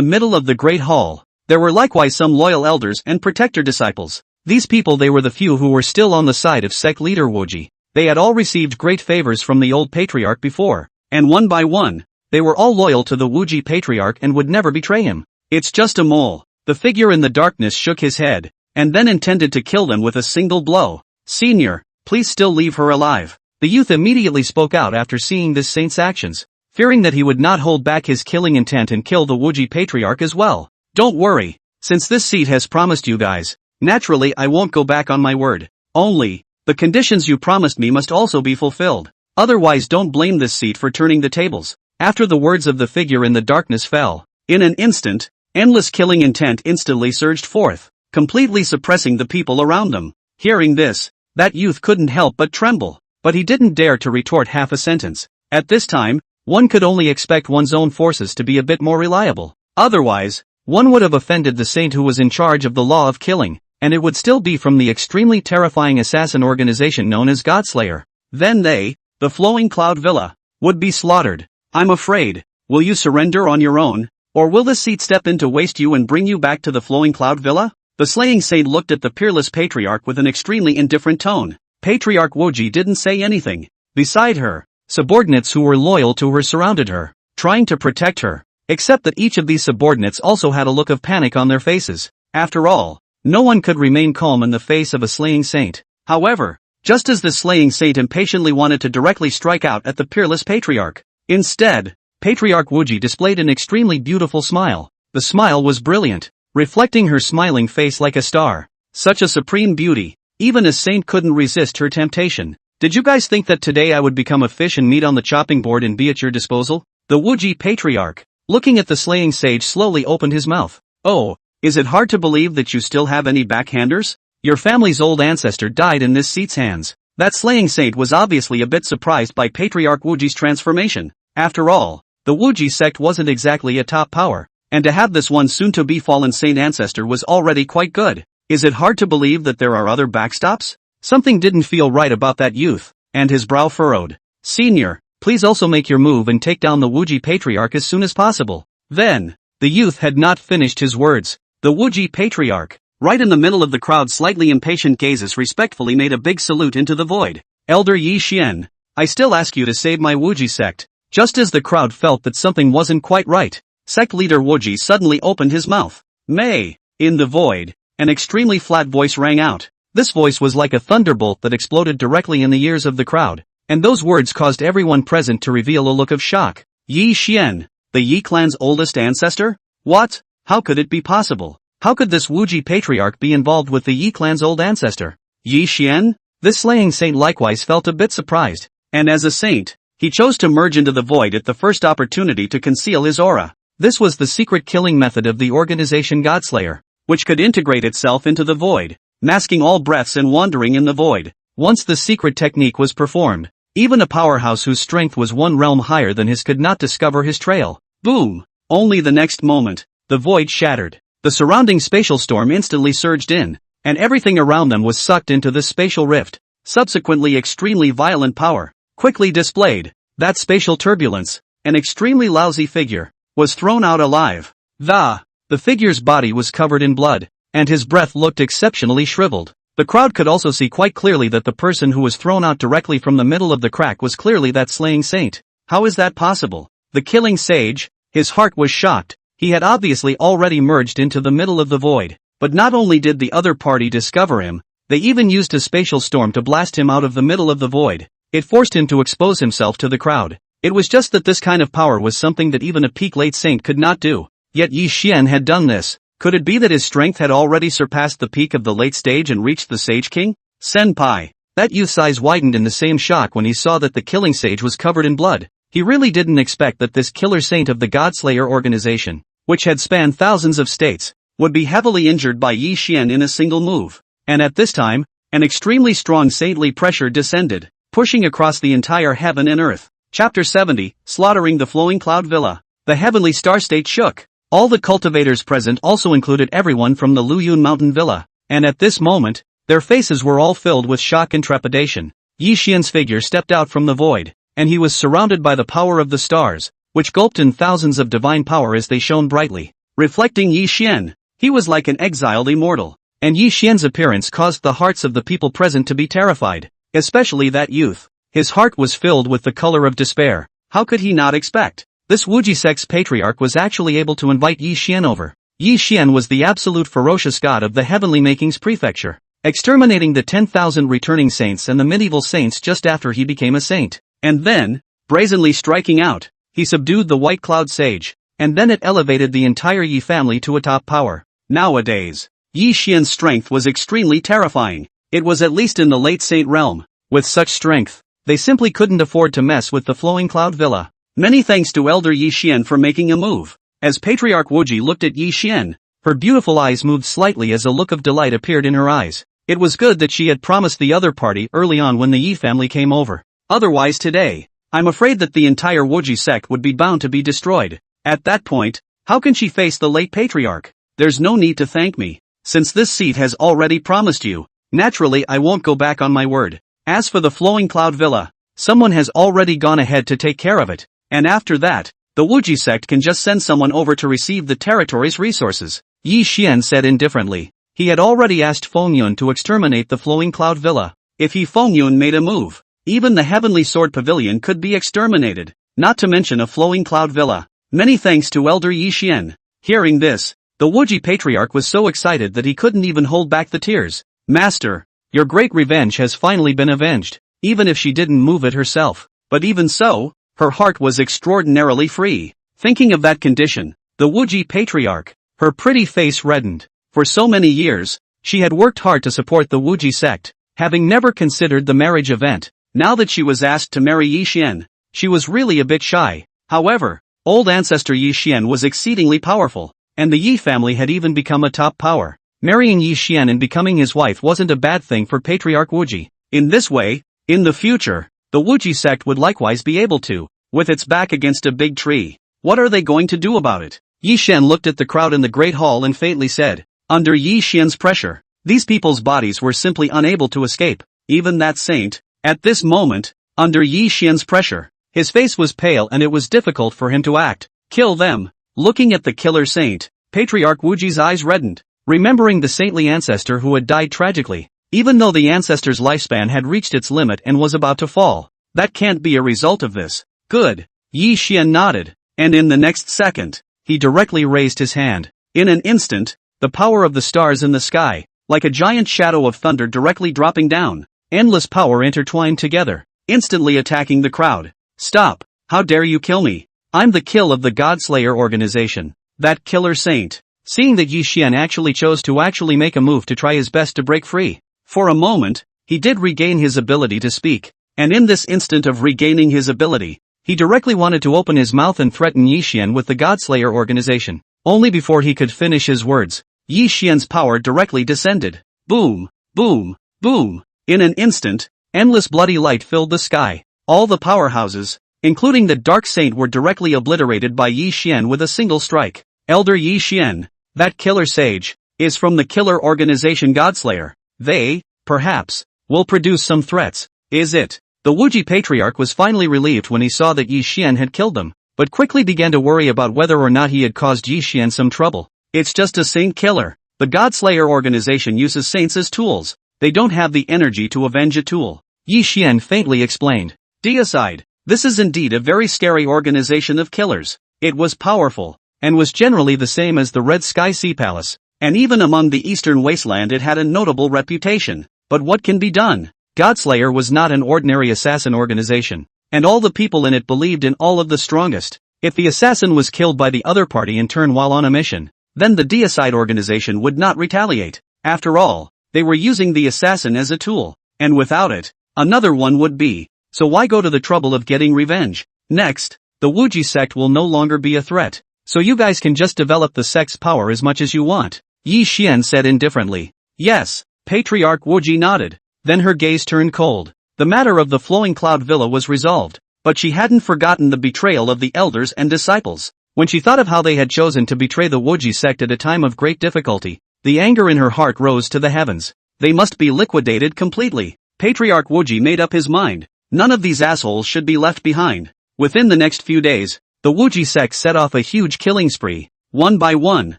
middle of the great hall, there were likewise some loyal elders and protector disciples. These people, they were the few who were still on the side of sect leader Wuji. They had all received great favors from the old patriarch before, and one by one, they were all loyal to the Wuyuan patriarch and would never betray him. It's just a mole. The figure in the darkness shook his head, and then intended to kill them with a single blow. Senior, please still leave her alive. The youth immediately spoke out after seeing this saint's actions, fearing that he would not hold back his killing intent and kill the Wuyuan patriarch as well. Don't worry, since this seat has promised you guys, naturally I won't go back on my word. Only, the conditions you promised me must also be fulfilled. Otherwise don't blame this seat for turning the tables. After the words of the figure in the darkness fell, in an instant, endless killing intent instantly surged forth, completely suppressing the people around them. Hearing this, that youth couldn't help but tremble, but he didn't dare to retort half a sentence. At this time, one could only expect one's own forces to be a bit more reliable. Otherwise, one would have offended the saint who was in charge of the law of killing, and it would still be from the extremely terrifying assassin organization known as Godslayer. Then they, the Flowing Cloud Villa, would be slaughtered. I'm afraid, will you surrender on your own? Or will this seat step in to waste you and bring you back to the Flowing Cloud Villa? The slaying saint looked at the peerless patriarch with an extremely indifferent tone. Patriarch Wuyuan didn't say anything. Beside her, subordinates who were loyal to her surrounded her, trying to protect her, except that each of these subordinates also had a look of panic on their faces. After all, no one could remain calm in the face of a slaying saint. However, just as the slaying saint impatiently wanted to directly strike out at the peerless patriarch, instead, Patriarch Wuyuan displayed an extremely beautiful smile. The smile was brilliant, reflecting her smiling face like a star. Such a supreme beauty, even a saint couldn't resist her temptation. Did you guys think that today I would become a fish and meat on the chopping board and be at your disposal? The Wuyuan patriarch, looking at the slaying sage, slowly opened his mouth. Oh, is it hard to believe that you still have any backhanders? Your family's old ancestor died in this seat's hands. That slaying saint was obviously a bit surprised by Patriarch Wuyuan's transformation. After all, the Wuyuan sect wasn't exactly a top power, and to have this one soon-to-be fallen saint ancestor was already quite good. Is it hard to believe that there are other backstops? Something didn't feel right about that youth, and his brow furrowed. Senior, please also make your move and take down the Wuyuan patriarch as soon as possible. Then, the youth had not finished his words. The Wuyuan patriarch, right in the middle of the crowd, slightly impatient gazes respectfully made a big salute into the void. Elder Yi Xian, I still ask you to save my Wuyuan sect. Just as the crowd felt that something wasn't quite right, sect leader Wuyuan suddenly opened his mouth. May, in the void, an extremely flat voice rang out. This voice was like a thunderbolt that exploded directly in the ears of the crowd, and those words caused everyone present to reveal a look of shock. Yi Xian, the Yi clan's oldest ancestor? What? How could it be possible? How could this Wuyuan patriarch be involved with the Yi clan's old ancestor? Yi Xian? This slaying saint likewise felt a bit surprised, and as a saint, he chose to merge into the void at the first opportunity to conceal his aura. This was the secret killing method of the organization Godslayer, which could integrate itself into the void, masking all breaths and wandering in the void. Once the secret technique was performed, even a powerhouse whose strength was one realm higher than his could not discover his trail. Boom! Only the next moment, the void shattered. The surrounding spatial storm instantly surged in, and everything around them was sucked into this spatial rift. Subsequently, extremely violent power, quickly displayed. That spatial turbulence, an extremely lousy figure, was thrown out alive. The figure's body was covered in blood, and his breath looked exceptionally shriveled. The crowd could also see quite clearly that the person who was thrown out directly from the middle of the crack was clearly that slaying saint. How is that possible? The killing sage, his heart was shocked. He had obviously already merged into the middle of the void, but not only did the other party discover him, they even used a spatial storm to blast him out of the middle of the void. It forced him to expose himself to the crowd. It was just that this kind of power was something that even a peak late saint could not do. Yet Yi Xian had done this. Could it be that his strength had already surpassed the peak of the late stage and reached the Sage King? Senpai. That youth's eyes widened in the same shock when he saw that the killing sage was covered in blood. He really didn't expect that this killer saint of the Godslayer organization, which had spanned thousands of states, would be heavily injured by Yi Xian in a single move. And at this time, an extremely strong saintly pressure descended, pushing across the entire heaven and earth. Chapter 70, Slaughtering the Flowing Cloud Villa. The heavenly star state shook. All the cultivators present also included everyone from the Wuyuan Mountain Villa, and at this moment, their faces were all filled with shock and trepidation. Yi Xian's figure stepped out from the void, and he was surrounded by the power of the stars, which gulped in thousands of divine power as they shone brightly, reflecting Yi Xian. He was like an exiled immortal, and Yi Xian's appearance caused the hearts of the people present to be terrified, especially that youth. His heart was filled with the color of despair. How could he not expect This Wuji sect's patriarch was actually able to invite Yi Xian over. Yi Xian was the absolute ferocious god of the Heavenly Makings Prefecture, exterminating the 10,000 returning saints and the medieval saints just after he became a saint. And then, brazenly striking out, he subdued the White Cloud Sage, and then it elevated the entire Yi family to a top power. Nowadays, Yi Xian's strength was extremely terrifying. It was at least in the late saint realm. With such strength, they simply couldn't afford to mess with the Flowing Cloud Villa. Many thanks to Elder Yi Xian for making a move. As Patriarch Wuji looked at Yi Xian, her beautiful eyes moved slightly as a look of delight appeared in her eyes. It was good that she had promised the other party early on when the Yi family came over. Otherwise today, I'm afraid that the entire Wuji sect would be bound to be destroyed. At that point, how can she face the late patriarch? There's no need to thank me, since this seat has already promised you. Naturally I won't go back on my word. As for the Flowing Cloud Villa, someone has already gone ahead to take care of it, and after that, the Wuji sect can just send someone over to receive the territory's resources. Yi Xian said indifferently. He had already asked Fengyun to exterminate the Flowing Cloud Villa. If Fengyun made a move, even the Heavenly Sword Pavilion could be exterminated, not to mention a Flowing Cloud Villa. Many thanks to Elder Yi Xian. Hearing this, the Wuji patriarch was so excited that he couldn't even hold back the tears. Master, your great revenge has finally been avenged, even if she didn't move it herself. But even so, her heart was extraordinarily free. Thinking of that condition, the Wuji patriarch, her pretty face reddened. For so many years, she had worked hard to support the Wuji sect, having never considered the marriage event. Now that she was asked to marry Yi Xian, she was really a bit shy. However, old ancestor Yi Xian was exceedingly powerful, and the Yi family had even become a top power. Marrying Yi Xian and becoming his wife wasn't a bad thing for Patriarch Wuji. In this way, in the future, the Wuji sect would likewise be able to, with its back against a big tree. What are they going to do about it? Yi Xian looked at the crowd in the Great Hall and faintly said, under Yi Xian's pressure, these people's bodies were simply unable to escape. Even that saint, at this moment, under Yi Xian's pressure, his face was pale and it was difficult for him to act. Kill them. Looking at the killer saint, Patriarch Wuji's eyes reddened, remembering the saintly ancestor who had died tragically. Even though the ancestor's lifespan had reached its limit and was about to fall, that can't be a result of this. Good. Yi Xian nodded, and in the next second, he directly raised his hand. In an instant, the power of the stars in the sky, like a giant shadow of thunder directly dropping down, endless power intertwined together, instantly attacking the crowd. Stop! How dare you kill me? I'm the kill of the Godslayer organization. That killer saint. Seeing that Yi Xian actually chose to make a move to try his best to break free. For a moment, he did regain his ability to speak, and in this instant of regaining his ability, he directly wanted to open his mouth and threaten Yi Xian with the Godslayer organization. Only before he could finish his words, Yi Xian's power directly descended. Boom, boom, boom. In an instant, endless bloody light filled the sky. All the powerhouses, including the Dark Saint, were directly obliterated by Yi Xian with a single strike. Elder Yi Xian, that killer sage, is from the killer organization Godslayer. They, perhaps, will produce some threats. Is it? The Wuji patriarch was finally relieved when he saw that Yi Xian had killed them, but quickly began to worry about whether or not he had caused Yi Xian some trouble. It's just a saint killer. The Godslayer organization uses saints as tools. They don't have the energy to avenge a tool. Yi Xian faintly explained. Deicide, this is indeed a very scary organization of killers. It was powerful, and was generally the same as the Red Sky Sea Palace, and even among the Eastern Wasteland it had a notable reputation. But what can be done? Godslayer was not an ordinary assassin organization, and all the people in it believed in all of the strongest. If the assassin was killed by the other party in turn while on a mission, then the Deicide organization would not retaliate. After all, they were using the assassin as a tool, and without it, another one would be. So why go to the trouble of getting revenge? Next, the Wuji sect will no longer be a threat, so you guys can just develop the sect's power as much as you want. Yi Xian said indifferently. Yes, Patriarch Wuji nodded. Then her gaze turned cold. The matter of the Flowing Cloud Villa was resolved, but she hadn't forgotten the betrayal of the elders and disciples. When she thought of how they had chosen to betray the Wuji sect at a time of great difficulty, the anger in her heart rose to the heavens. They must be liquidated completely. Patriarch Wuji made up his mind. None of these assholes should be left behind. Within the next few days, the Wuji sect set off a huge killing spree. One by one,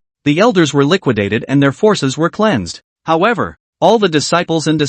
the elders were liquidated and their forces were cleansed. However, all the disciples and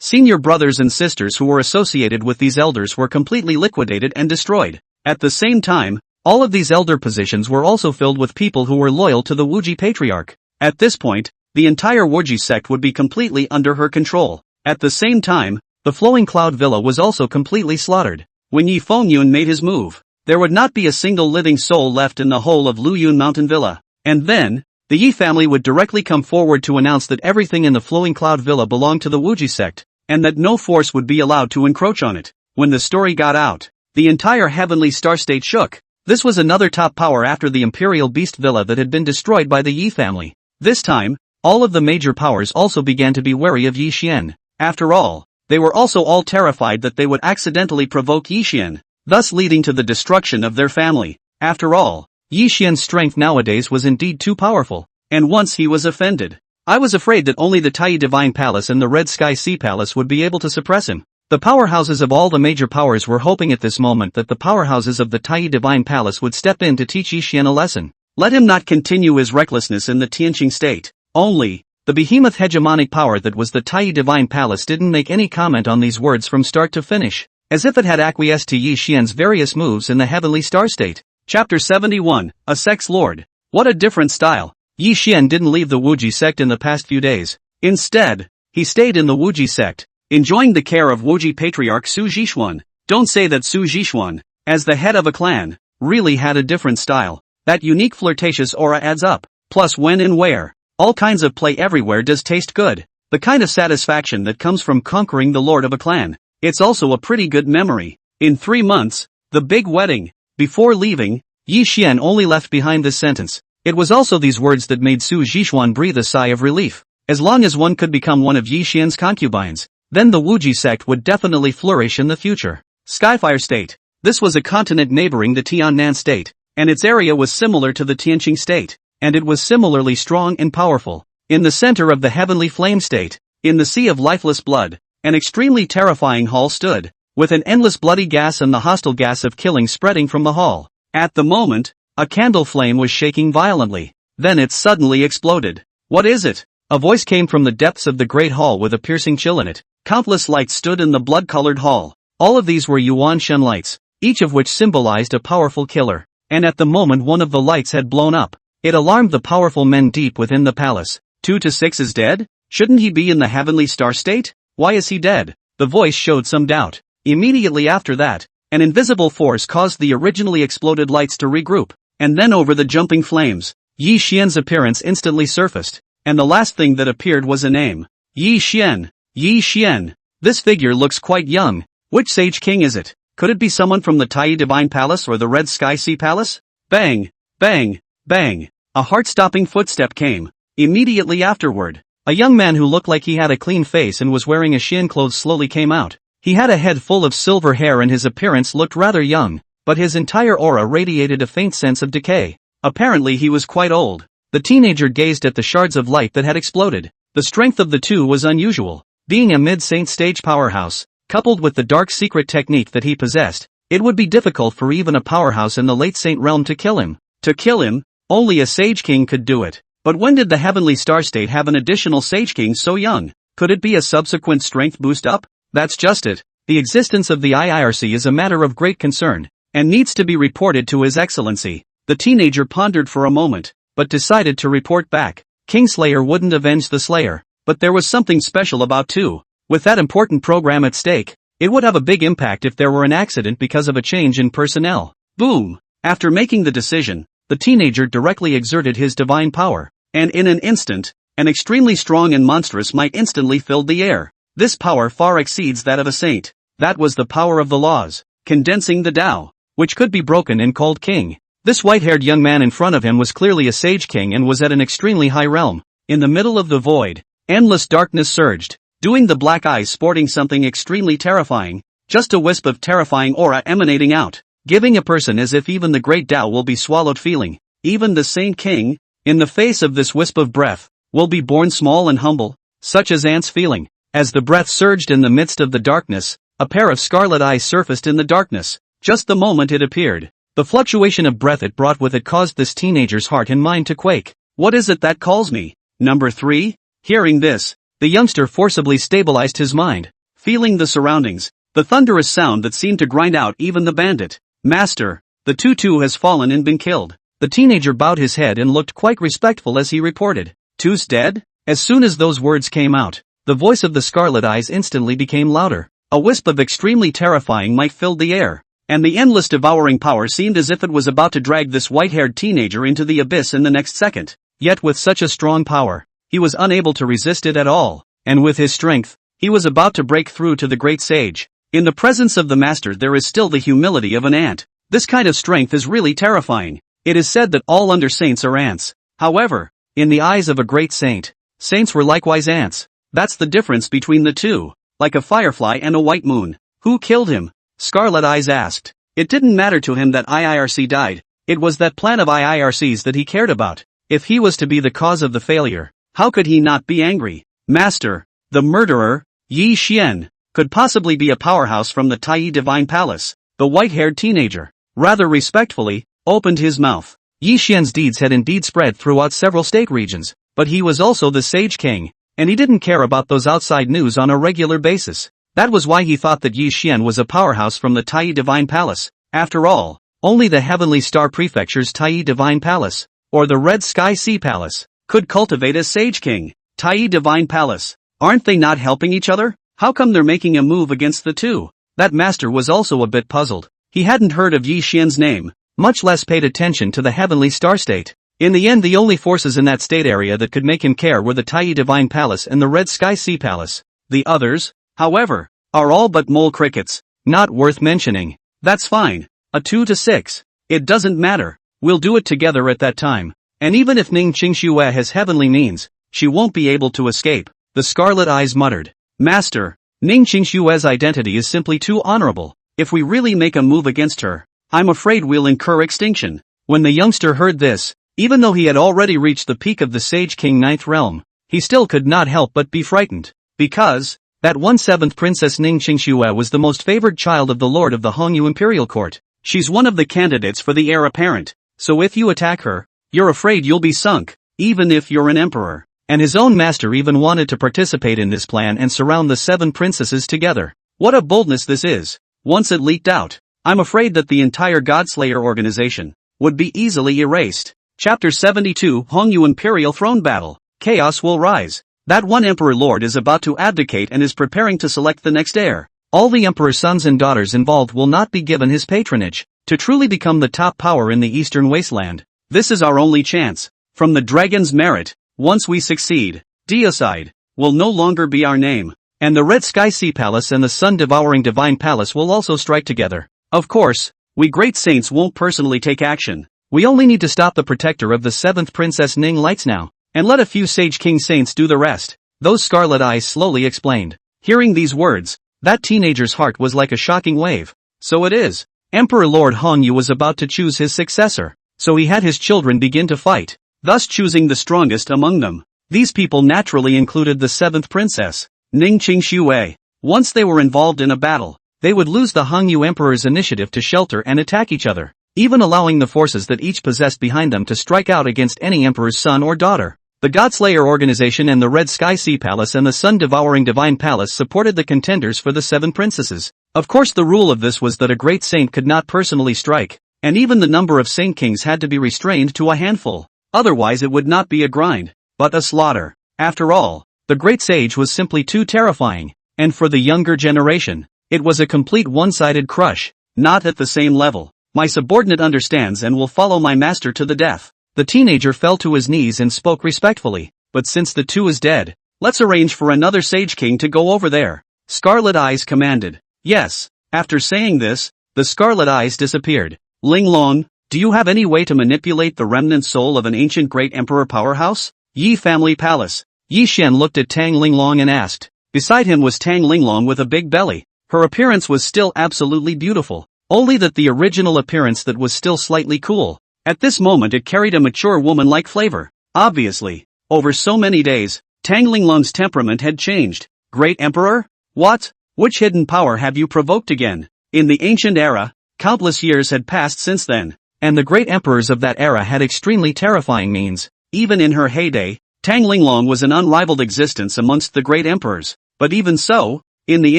senior brothers and sisters who were associated with these elders were completely liquidated and destroyed. At the same time, All of these elder positions were also filled with people who were loyal to the Wuji patriarch. At this point, the entire Wuji sect would be completely under her control. At the same time, the Flowing Cloud Villa was also completely slaughtered. When Yi Fengyun made his move, there would not be a single living soul left in the whole of Luyun Mountain Villa. And then, the Yi family would directly come forward to announce that everything in the Flowing Cloud Villa belonged to the Wuji sect, and that no force would be allowed to encroach on it. When the story got out, the entire Heavenly Star State shook. This was another top power after the Imperial Beast Villa that had been destroyed by the Yi family. This time, all of the major powers also began to be wary of Yi Xian. After all, they were also all terrified that they would accidentally provoke Yi Xian, thus leading to the destruction of their family. After all, Yi Xian's strength nowadays was indeed too powerful, and once he was offended, I was afraid that only the Tai Divine Palace and the Red Sky Sea Palace would be able to suppress him. The powerhouses of all the major powers were hoping at this moment that the powerhouses of the Tai Divine Palace would step in to teach Yi Xian a lesson. Let him not continue his recklessness in the Tianqing state. Only, the behemoth hegemonic power that was the Tai Divine Palace didn't make any comment on these words from start to finish, as if it had acquiesced to Yi Xian's various moves in the Heavenly Star State. Chapter 71, A Sex Lord. What a different style. Yi Xian didn't leave the Wuji sect in the past few days. Instead, he stayed in the Wuji sect, enjoying the care of Wuji patriarch Su Zhixuan. Don't say that Su Zhixuan, as the head of a clan, really had a different style. That unique flirtatious aura adds up. Plus when and where. All kinds of play everywhere does taste good. The kind of satisfaction that comes from conquering the lord of a clan. It's also a pretty good memory. In 3 months, the big wedding. Before leaving, Yi Xian only left behind this sentence. It was also these words that made Su Zhixuan breathe a sigh of relief. As long as one could become one of Yi Xian's concubines, then the Wuji sect would definitely flourish in the future. Skyfire State. This was a continent neighboring the Tiannan state, and its area was similar to the Tianqing state, and it was similarly strong and powerful. In the center of the Heavenly Flame State, in the sea of lifeless blood, an extremely terrifying hall stood, with an endless bloody gas and the hostile gas of killing spreading from the hall. At the moment, a candle flame was shaking violently. Then it suddenly exploded. What is it? A voice came from the depths of the great hall with a piercing chill in it. Countless lights stood in the blood-colored hall. All of these were Yuan Shen lights, each of which symbolized a powerful killer. And at the moment one of the lights had blown up. It alarmed the powerful men deep within the palace. 2 to 6 is dead? Shouldn't he be in the Heavenly Star State? Why is he dead? The voice showed some doubt. Immediately after that, an invisible force caused the originally exploded lights to regroup. And then over the jumping flames, Yi Xian's appearance instantly surfaced. And the last thing that appeared was a name. Yi Xian. Yi Xian. This figure looks quite young. Which Sage King is it? Could it be someone from the Tai Divine Palace or the Red Sky Sea Palace? Bang! Bang! Bang! A heart-stopping footstep came. Immediately afterward, a young man who looked like he had a clean face and was wearing a Xian clothes slowly came out. He had a head full of silver hair and his appearance looked rather young, but his entire aura radiated a faint sense of decay. Apparently he was quite old. The teenager gazed at the shards of light that had exploded. The strength of the two was unusual. Being a mid-saint stage powerhouse, coupled with the dark secret technique that he possessed, it would be difficult for even a powerhouse in the late saint realm to kill him. To kill him, only a Sage King could do it. But when did the Heavenly Star State have an additional Sage King so young? Could it be a subsequent strength boost up? That's just it. The existence of the IIRC is a matter of great concern, and needs to be reported to His Excellency. The teenager pondered for a moment, but decided to report back. Kingslayer wouldn't avenge the Slayer, but there was something special about two. With that important program at stake, it would have a big impact if there were an accident because of a change in personnel. Boom! After making the decision, the teenager directly exerted his divine power, and in an instant, an extremely strong and monstrous might instantly filled the air. This power far exceeds that of a saint. That was the power of the laws, condensing the Tao, which could be broken and called king. This white-haired young man in front of him was clearly a Sage King and was at an extremely high realm. In the middle of the void, endless darkness surged, doing the black eyes sporting something extremely terrifying, just a wisp of terrifying aura emanating out, giving a person as if even the great Tao will be swallowed feeling. Even the Saint King, in the face of this wisp of breath, will be born small and humble, such as ants feeling. As the breath surged in the midst of the darkness, a pair of scarlet eyes surfaced in the darkness. Just the moment it appeared, the fluctuation of breath it brought with it caused this teenager's heart and mind to quake. What is it that calls me? Number 3? Hearing this, the youngster forcibly stabilized his mind, feeling the surroundings, the thunderous sound that seemed to grind out even the bandit. Master, the tutu has fallen and been killed. The teenager bowed his head and looked quite respectful as he reported, "Tu's dead?" As soon as those words came out, the voice of the Scarlet Eyes instantly became louder. A wisp of extremely terrifying might filled the air, and the endless devouring power seemed as if it was about to drag this white-haired teenager into the abyss in the next second. Yet with such a strong power, he was unable to resist it at all, and with his strength, he was about to break through to the great sage. In the presence of the master there is still the humility of an ant. This kind of strength is really terrifying. It is said that all under saints are ants. However, in the eyes of a great saint, saints were likewise ants. That's the difference between the two, like a firefly and a white moon. Who killed him? Scarlet Eyes asked. It didn't matter to him that IIRC died, it was that plan of IIRC's that he cared about. If he was to be the cause of the failure, how could he not be angry? Master, the murderer, Yi Xian, could possibly be a powerhouse from the Tai Divine Palace. The white-haired teenager, rather respectfully, opened his mouth. Yi Xian's deeds had indeed spread throughout several state regions, but he was also the Sage King, and he didn't care about those outside news on a regular basis. That was why he thought that Yi Xian was a powerhouse from the Tai Divine Palace. After all, only the Heavenly Star Prefecture's Tai Divine Palace, or the Red Sky Sea Palace, could cultivate a Sage King. Tai Divine Palace. Aren't they not helping each other? How come they're making a move against the two? That master was also a bit puzzled. He hadn't heard of Yi Xian's name, much less paid attention to the Heavenly Star State. In the end, the only forces in that state area that could make him care were the Tai Divine Palace and the Red Sky Sea Palace. The others, however, are all but mole crickets, not worth mentioning. That's fine. A 2-6. It doesn't matter. We'll do it together at that time. And even if Ning Qingxue has heavenly means, she won't be able to escape. The Scarlet Eyes muttered. Master, Ning Qingxue's identity is simply too honorable. If we really make a move against her, I'm afraid we'll incur extinction. When the youngster heard this, even though he had already reached the peak of the Sage King 9th realm, he still could not help but be frightened. Because, that 1/7th Princess Ning Qingxue was the most favored child of the Lord of the Hongyu Imperial Court. She's one of the candidates for the heir apparent, so if you attack her, you're afraid you'll be sunk, even if you're an emperor. And his own master even wanted to participate in this plan and surround the 7 princesses together. What a boldness this is. Once it leaked out, I'm afraid that the entire Godslayer organization would be easily erased. Chapter 72 Hongyu Imperial Throne Battle. Chaos will rise. That one emperor lord is about to abdicate and is preparing to select the next heir. All the emperor's sons and daughters involved will not be given his patronage. To truly become the top power in the eastern wasteland, this is our only chance. From the dragon's merit, once we succeed, Deicide will no longer be our name, and the Red Sky Sea Palace and the Sun-devouring Divine Palace will also strike together. Of course, we great saints won't personally take action. We only need to stop the protector of the 7th Princess Ning Lights now, and let a few Sage King saints do the rest. Those Scarlet Eyes slowly explained. Hearing these words, that teenager's heart was like a shocking wave. So it is. Emperor Lord Hongyu was about to choose his successor, so he had his children begin to fight, thus choosing the strongest among them. These people naturally included the 7th princess, Ning Qingxue. Once they were involved in a battle, they would lose the Hongyu Emperor's initiative to shelter and attack each other, even allowing the forces that each possessed behind them to strike out against any emperor's son or daughter. The Godslayer organization and the Red Sky Sea Palace and the Sun-devouring Divine Palace supported the contenders for the 7 princesses. Of course, the rule of this was that a great saint could not personally strike, and even the number of saint kings had to be restrained to a handful. Otherwise it would not be a grind, but a slaughter. After all, the great sage was simply too terrifying, and for the younger generation, it was a complete one-sided crush. Not at the same level. My subordinate understands and will follow my master to the death. The teenager fell to his knees and spoke respectfully. But since the two is dead, let's arrange for another Sage King to go over there. Scarlet Eyes commanded. Yes. After saying this, the Scarlet Eyes disappeared. Linglong, do you have any way to manipulate the remnant soul of an ancient great emperor powerhouse? Yi Family Palace. Yi Xian looked at Tang Linglong and asked. Beside him was Tang Linglong with a big belly. Her appearance was still absolutely beautiful, only that the original appearance that was still slightly cool. At this moment it carried a mature woman-like flavor. Obviously, over so many days, Tang Linglong's temperament had changed. Great Emperor? What? Which hidden power have you provoked again? In the ancient era, countless years had passed since then, and the great emperors of that era had extremely terrifying means. Even in her heyday, Tang Linglong was an unrivaled existence amongst the great emperors, but even so, in the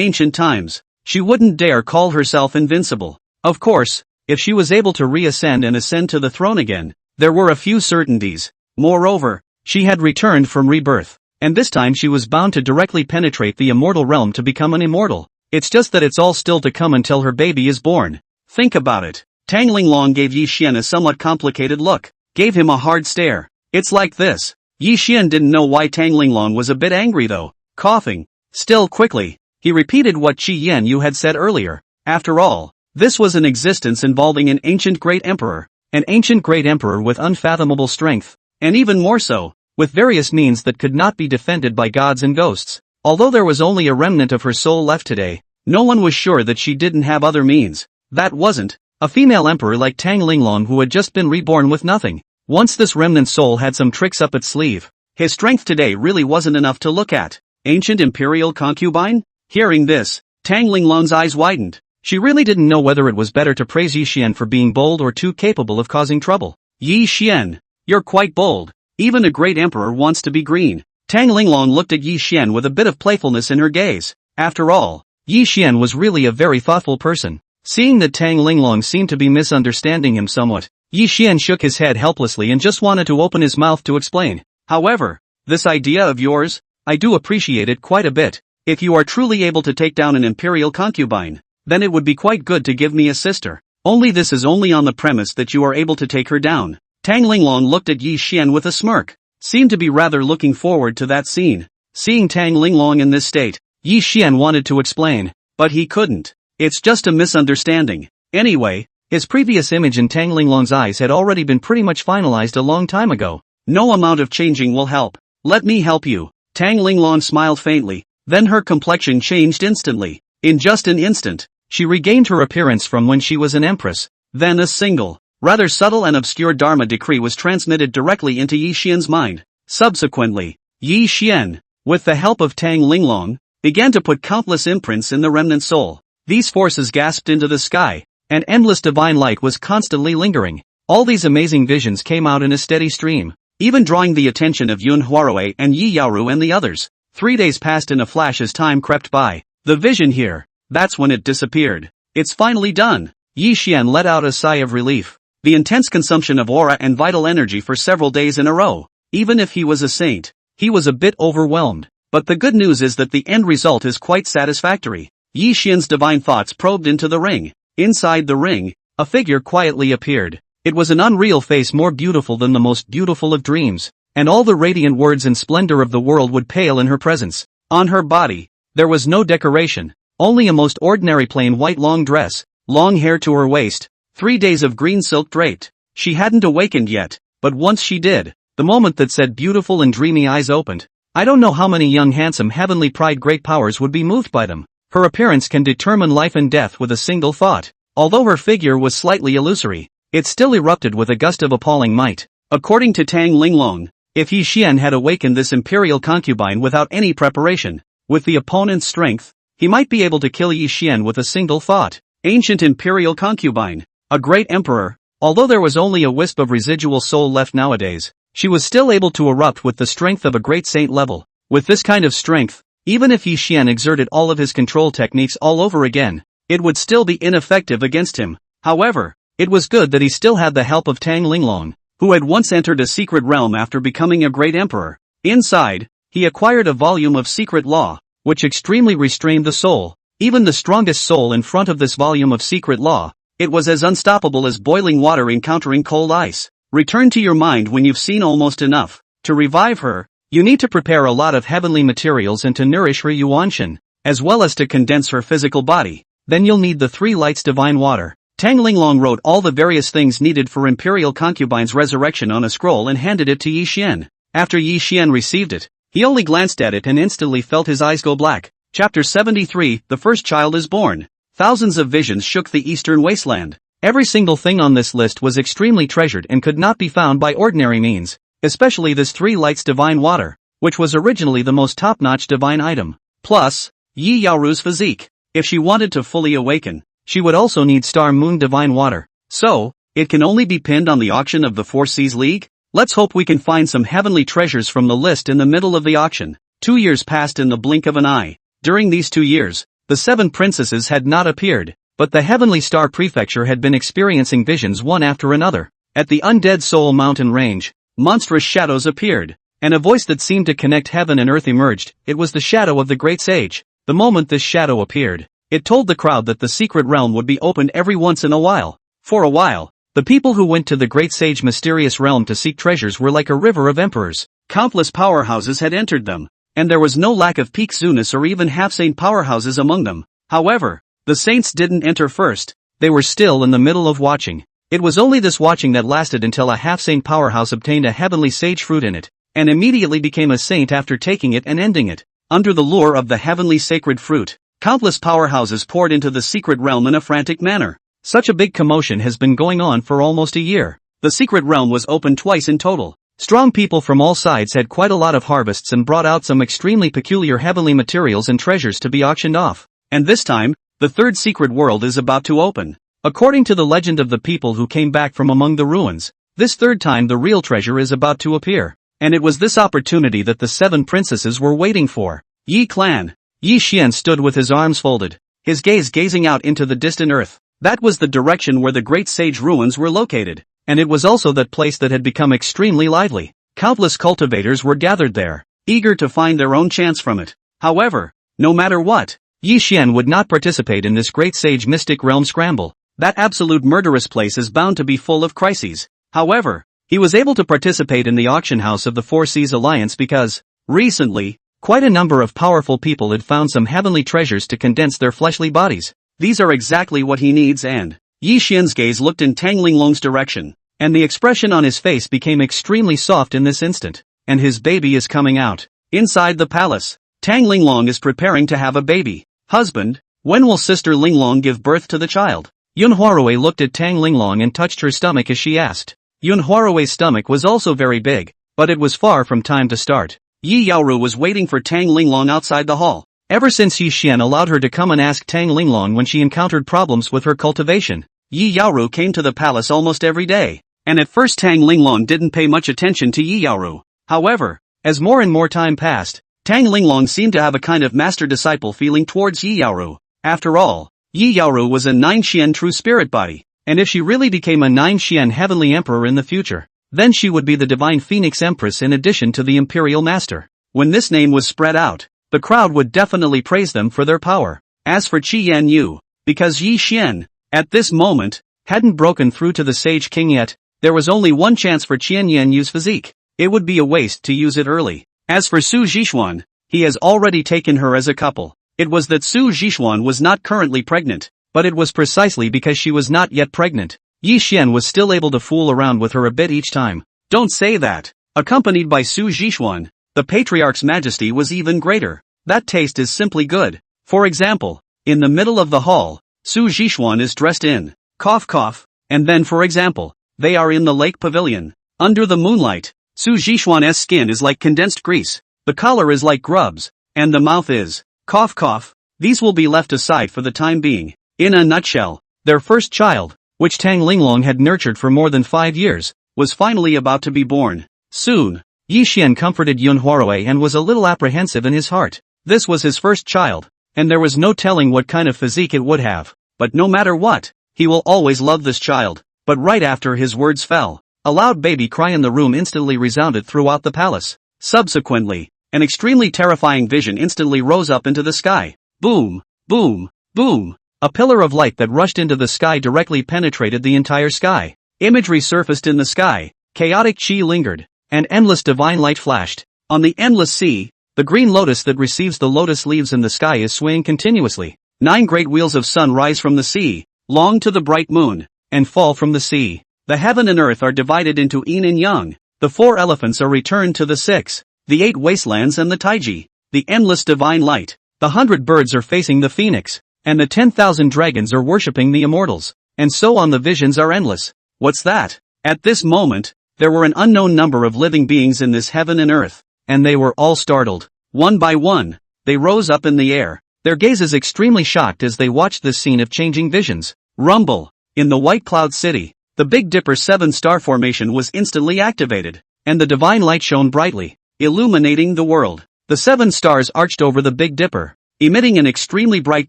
ancient times, she wouldn't dare call herself invincible. Of course, if she was able to reascend and ascend to the throne again, there were a few certainties. Moreover, she had returned from rebirth, and this time she was bound to directly penetrate the immortal realm to become an immortal. It's just that it's all still to come until her baby is born. Think about it. Tang Linglong gave Yi Xian a somewhat complicated look, gave him a hard stare. It's like this. Yi Xian didn't know why Tang Linglong was a bit angry though. Coughing. Still quickly, he repeated what Qi Yanyu had said earlier. After all, this was an existence involving an ancient great emperor with unfathomable strength, and even more so, with various means that could not be defended by gods and ghosts. Although there was only a remnant of her soul left today, no one was sure that she didn't have other means. That wasn't a female emperor like Tang Linglong who had just been reborn with nothing. Once this remnant soul had some tricks up its sleeve. His strength today really wasn't enough to look at. Ancient imperial concubine? Hearing this, Tang Linglong's eyes widened. She really didn't know whether it was better to praise Yi Xian for being bold or too capable of causing trouble. Yi Xian, you're quite bold. Even a great emperor wants to be green. Tang Linglong looked at Yi Xian with a bit of playfulness in her gaze. After all, Yi Xian was really a very thoughtful person. Seeing that Tang Linglong seemed to be misunderstanding him somewhat, Yi Xian shook his head helplessly and just wanted to open his mouth to explain. However, this idea of yours, I do appreciate it quite a bit. If you are truly able to take down an imperial concubine, then it would be quite good to give me a sister. Only this is only on the premise that you are able to take her down. Tang Linglong looked at Yi Xian with a smirk. Seemed to be rather looking forward to that scene. Seeing Tang Linglong in this state, Yi Xian wanted to explain, but he couldn't. It's just a misunderstanding. Anyway, his previous image in Tang Linglong's eyes had already been pretty much finalized a long time ago. No amount of changing will help. Let me help you. Tang Linglong smiled faintly, then her complexion changed instantly. In just an instant, she regained her appearance from when she was an empress. Then a single, rather subtle and obscure Dharma decree was transmitted directly into Yi Xian's mind. Subsequently, Yi Xian, with the help of Tang Linglong, began to put countless imprints in the remnant soul. These forces gasped into the sky, and endless divine light was constantly lingering. All these amazing visions came out in a steady stream, even drawing the attention of Yun Huarui and Yi Yaoru and the others. 3 days passed in a flash as time crept by. The vision here, that's when it disappeared. It's finally done. Yi Xian let out a sigh of relief. The intense consumption of aura and vital energy for several days in a row. Even if he was a saint, he was a bit overwhelmed. But the good news is that the end result is quite satisfactory. Yi Xian's divine thoughts probed into the ring. Inside the ring, a figure quietly appeared. It was an unreal face more beautiful than the most beautiful of dreams, and all the radiant words and splendor of the world would pale in her presence. On her body, there was no decoration, only a most ordinary plain white long dress, long hair to her waist, 3 days of green silk draped. She hadn't awakened yet, but once she did, the moment that said beautiful and dreamy eyes opened. I don't know how many young handsome heavenly pride great powers would be moved by them. Her appearance can determine life and death with a single thought. Although her figure was slightly illusory, it still erupted with a gust of appalling might. According to Tang Linglong, if Yi Xian had awakened this imperial concubine without any preparation, with the opponent's strength, he might be able to kill Yi Xian with a single thought. Ancient imperial concubine, a great emperor. Although there was only a wisp of residual soul left nowadays, she was still able to erupt with the strength of a great saint level. With this kind of strength, even if Yi Xian exerted all of his control techniques all over again, it would still be ineffective against him. However, it was good that he still had the help of Tang Linglong, who had once entered a secret realm after becoming a great emperor. Inside, he acquired a volume of secret law, which extremely restrained the soul. Even the strongest soul in front of this volume of secret law, it was as unstoppable as boiling water encountering cold ice. Return to your mind when you've seen almost enough. To revive her, you need to prepare a lot of heavenly materials and to nourish her yuanshan, as well as to condense her physical body. Then you'll need the 3 lights divine water. Tang Linglong wrote all the various things needed for Imperial Concubine's resurrection on a scroll and handed it to Yi Xian. After Yi Xian received it, he only glanced at it and instantly felt his eyes go black. Chapter 73, The First Child is Born. Thousands of visions shook the eastern wasteland. Every single thing on this list was extremely treasured and could not be found by ordinary means, especially this 3 lights divine water, which was originally the most top-notch divine item. Plus, Yi Yaoru's physique. If she wanted to fully awaken, she would also need Star Moon divine water. So, it can only be pinned on the auction of the Four Seas League? Let's hope we can find some heavenly treasures from the list in the middle of the auction. 2 years passed in the blink of an eye. During these 2 years, the 7 princesses had not appeared. But the Heavenly Star Prefecture had been experiencing visions one after another. At the Undead Soul Mountain range, monstrous shadows appeared, and a voice that seemed to connect heaven and earth emerged. It was the shadow of the Great Sage. The moment this shadow appeared, it told the crowd that the secret realm would be opened every once in a while. For a while, the people who went to the Great Sage mysterious realm to seek treasures were like a river of emperors. Countless powerhouses had entered them, and there was no lack of peak Zunis or even half-saint powerhouses among them. However, the saints didn't enter first. They were still in the middle of watching. It was only this watching that lasted until a half-saint powerhouse obtained a heavenly sage fruit in it, and immediately became a saint after taking it and ending it. Under the lure of the heavenly sacred fruit, countless powerhouses poured into the secret realm in a frantic manner. Such a big commotion has been going on for almost a year. The secret realm was opened twice in total. Strong people from all sides had quite a lot of harvests and brought out some extremely peculiar heavenly materials and treasures to be auctioned off. And this time, the third secret world is about to open. According to the legend of the people who came back from among the ruins, this third time the real treasure is about to appear. And it was this opportunity that the 7 princesses were waiting for. Yi Clan. Yi Xian stood with his arms folded, his gaze gazing out into the distant earth. That was the direction where the Great Sage ruins were located, and it was also that place that had become extremely lively. Countless cultivators were gathered there, eager to find their own chance from it. However, no matter what, Yi Xian would not participate in this Great Sage mystic realm scramble. That absolute murderous place is bound to be full of crises. However, he was able to participate in the auction house of the Four Seas Alliance because, recently, quite a number of powerful people had found some heavenly treasures to condense their fleshly bodies. These are exactly what he needs, and Yi Xian's gaze looked in Tang Linglong's direction, and the expression on his face became extremely soft in this instant. And his baby is coming out. Inside the palace, Tang Linglong is preparing to have a baby. Husband, when will Sister Linglong give birth to the child? Yun Huarui looked at Tang Linglong and touched her stomach as she asked. Yun Huarui's stomach was also very big, but it was far from time to start. Yi Yaoru was waiting for Tang Linglong outside the hall. Ever since Yi Xian allowed her to come and ask Tang Linglong when she encountered problems with her cultivation, Yi Yaoru came to the palace almost every day. And at first Tang Linglong didn't pay much attention to Yi Yaoru. However, as more and more time passed, Tang Linglong seemed to have a kind of master-disciple feeling towards Yi Yaoru. After all, Yi Yaoru was a 9 Xian true spirit body, and if she really became a 9 Xian heavenly emperor in the future, then she would be the divine phoenix empress in addition to the imperial master. When this name was spread out, the crowd would definitely praise them for their power. As for Qi Yan Yu, because Yi Xian, at this moment, hadn't broken through to the Sage King yet, there was only one chance for Qian Yan Yu's physique. It would be a waste to use it early. As for Su Zhixuan, he has already taken her as a couple. It was that Su Zhixuan was not currently pregnant, but it was precisely because she was not yet pregnant. Yi Xian was still able to fool around with her a bit each time. Don't say that. Accompanied by Su Zhixuan, the patriarch's majesty was even greater. That taste is simply good. For example, in the middle of the hall, Su Zhixuan is dressed in cough cough, and then for example, they are in the lake pavilion. Under the moonlight, Su Zhixuan's skin is like condensed grease, the collar is like grubs, and the mouth is cough cough. These will be left aside for the time being. In a nutshell, their first child, which Tang Linglong had nurtured for more than 5 years, was finally about to be born. Soon, Yi Xian comforted Yun Huarui and was a little apprehensive in his heart. This was his first child, and there was no telling what kind of physique it would have. But no matter what, he will always love this child. But right after his words fell, a loud baby cry in the room instantly resounded throughout the palace. Subsequently, an extremely terrifying vision instantly rose up into the sky. Boom, boom, boom. A pillar of light that rushed into the sky directly penetrated the entire sky. Imagery surfaced in the sky, chaotic chi lingered, and endless divine light flashed. On the endless sea, the green lotus that receives the lotus leaves in the sky is swaying continuously. 9 great wheels of sun rise from the sea, long to the bright moon, and fall from the sea. The heaven and earth are divided into yin and yang. The 4 elephants are returned to the 6, the 8 wastelands and the taiji. The endless divine light. The 100 birds are facing the phoenix, and the 10,000 dragons are worshipping the immortals. And so on, the visions are endless. What's that? At this moment, there were an unknown number of living beings in this heaven and earth, and they were all startled. One by one, they rose up in the air, their gazes extremely shocked as they watched this scene of changing visions. Rumble. In the White Cloud City, the Big Dipper 7-star formation was instantly activated, and the divine light shone brightly, illuminating the world. The 7 stars arched over the Big Dipper, emitting an extremely bright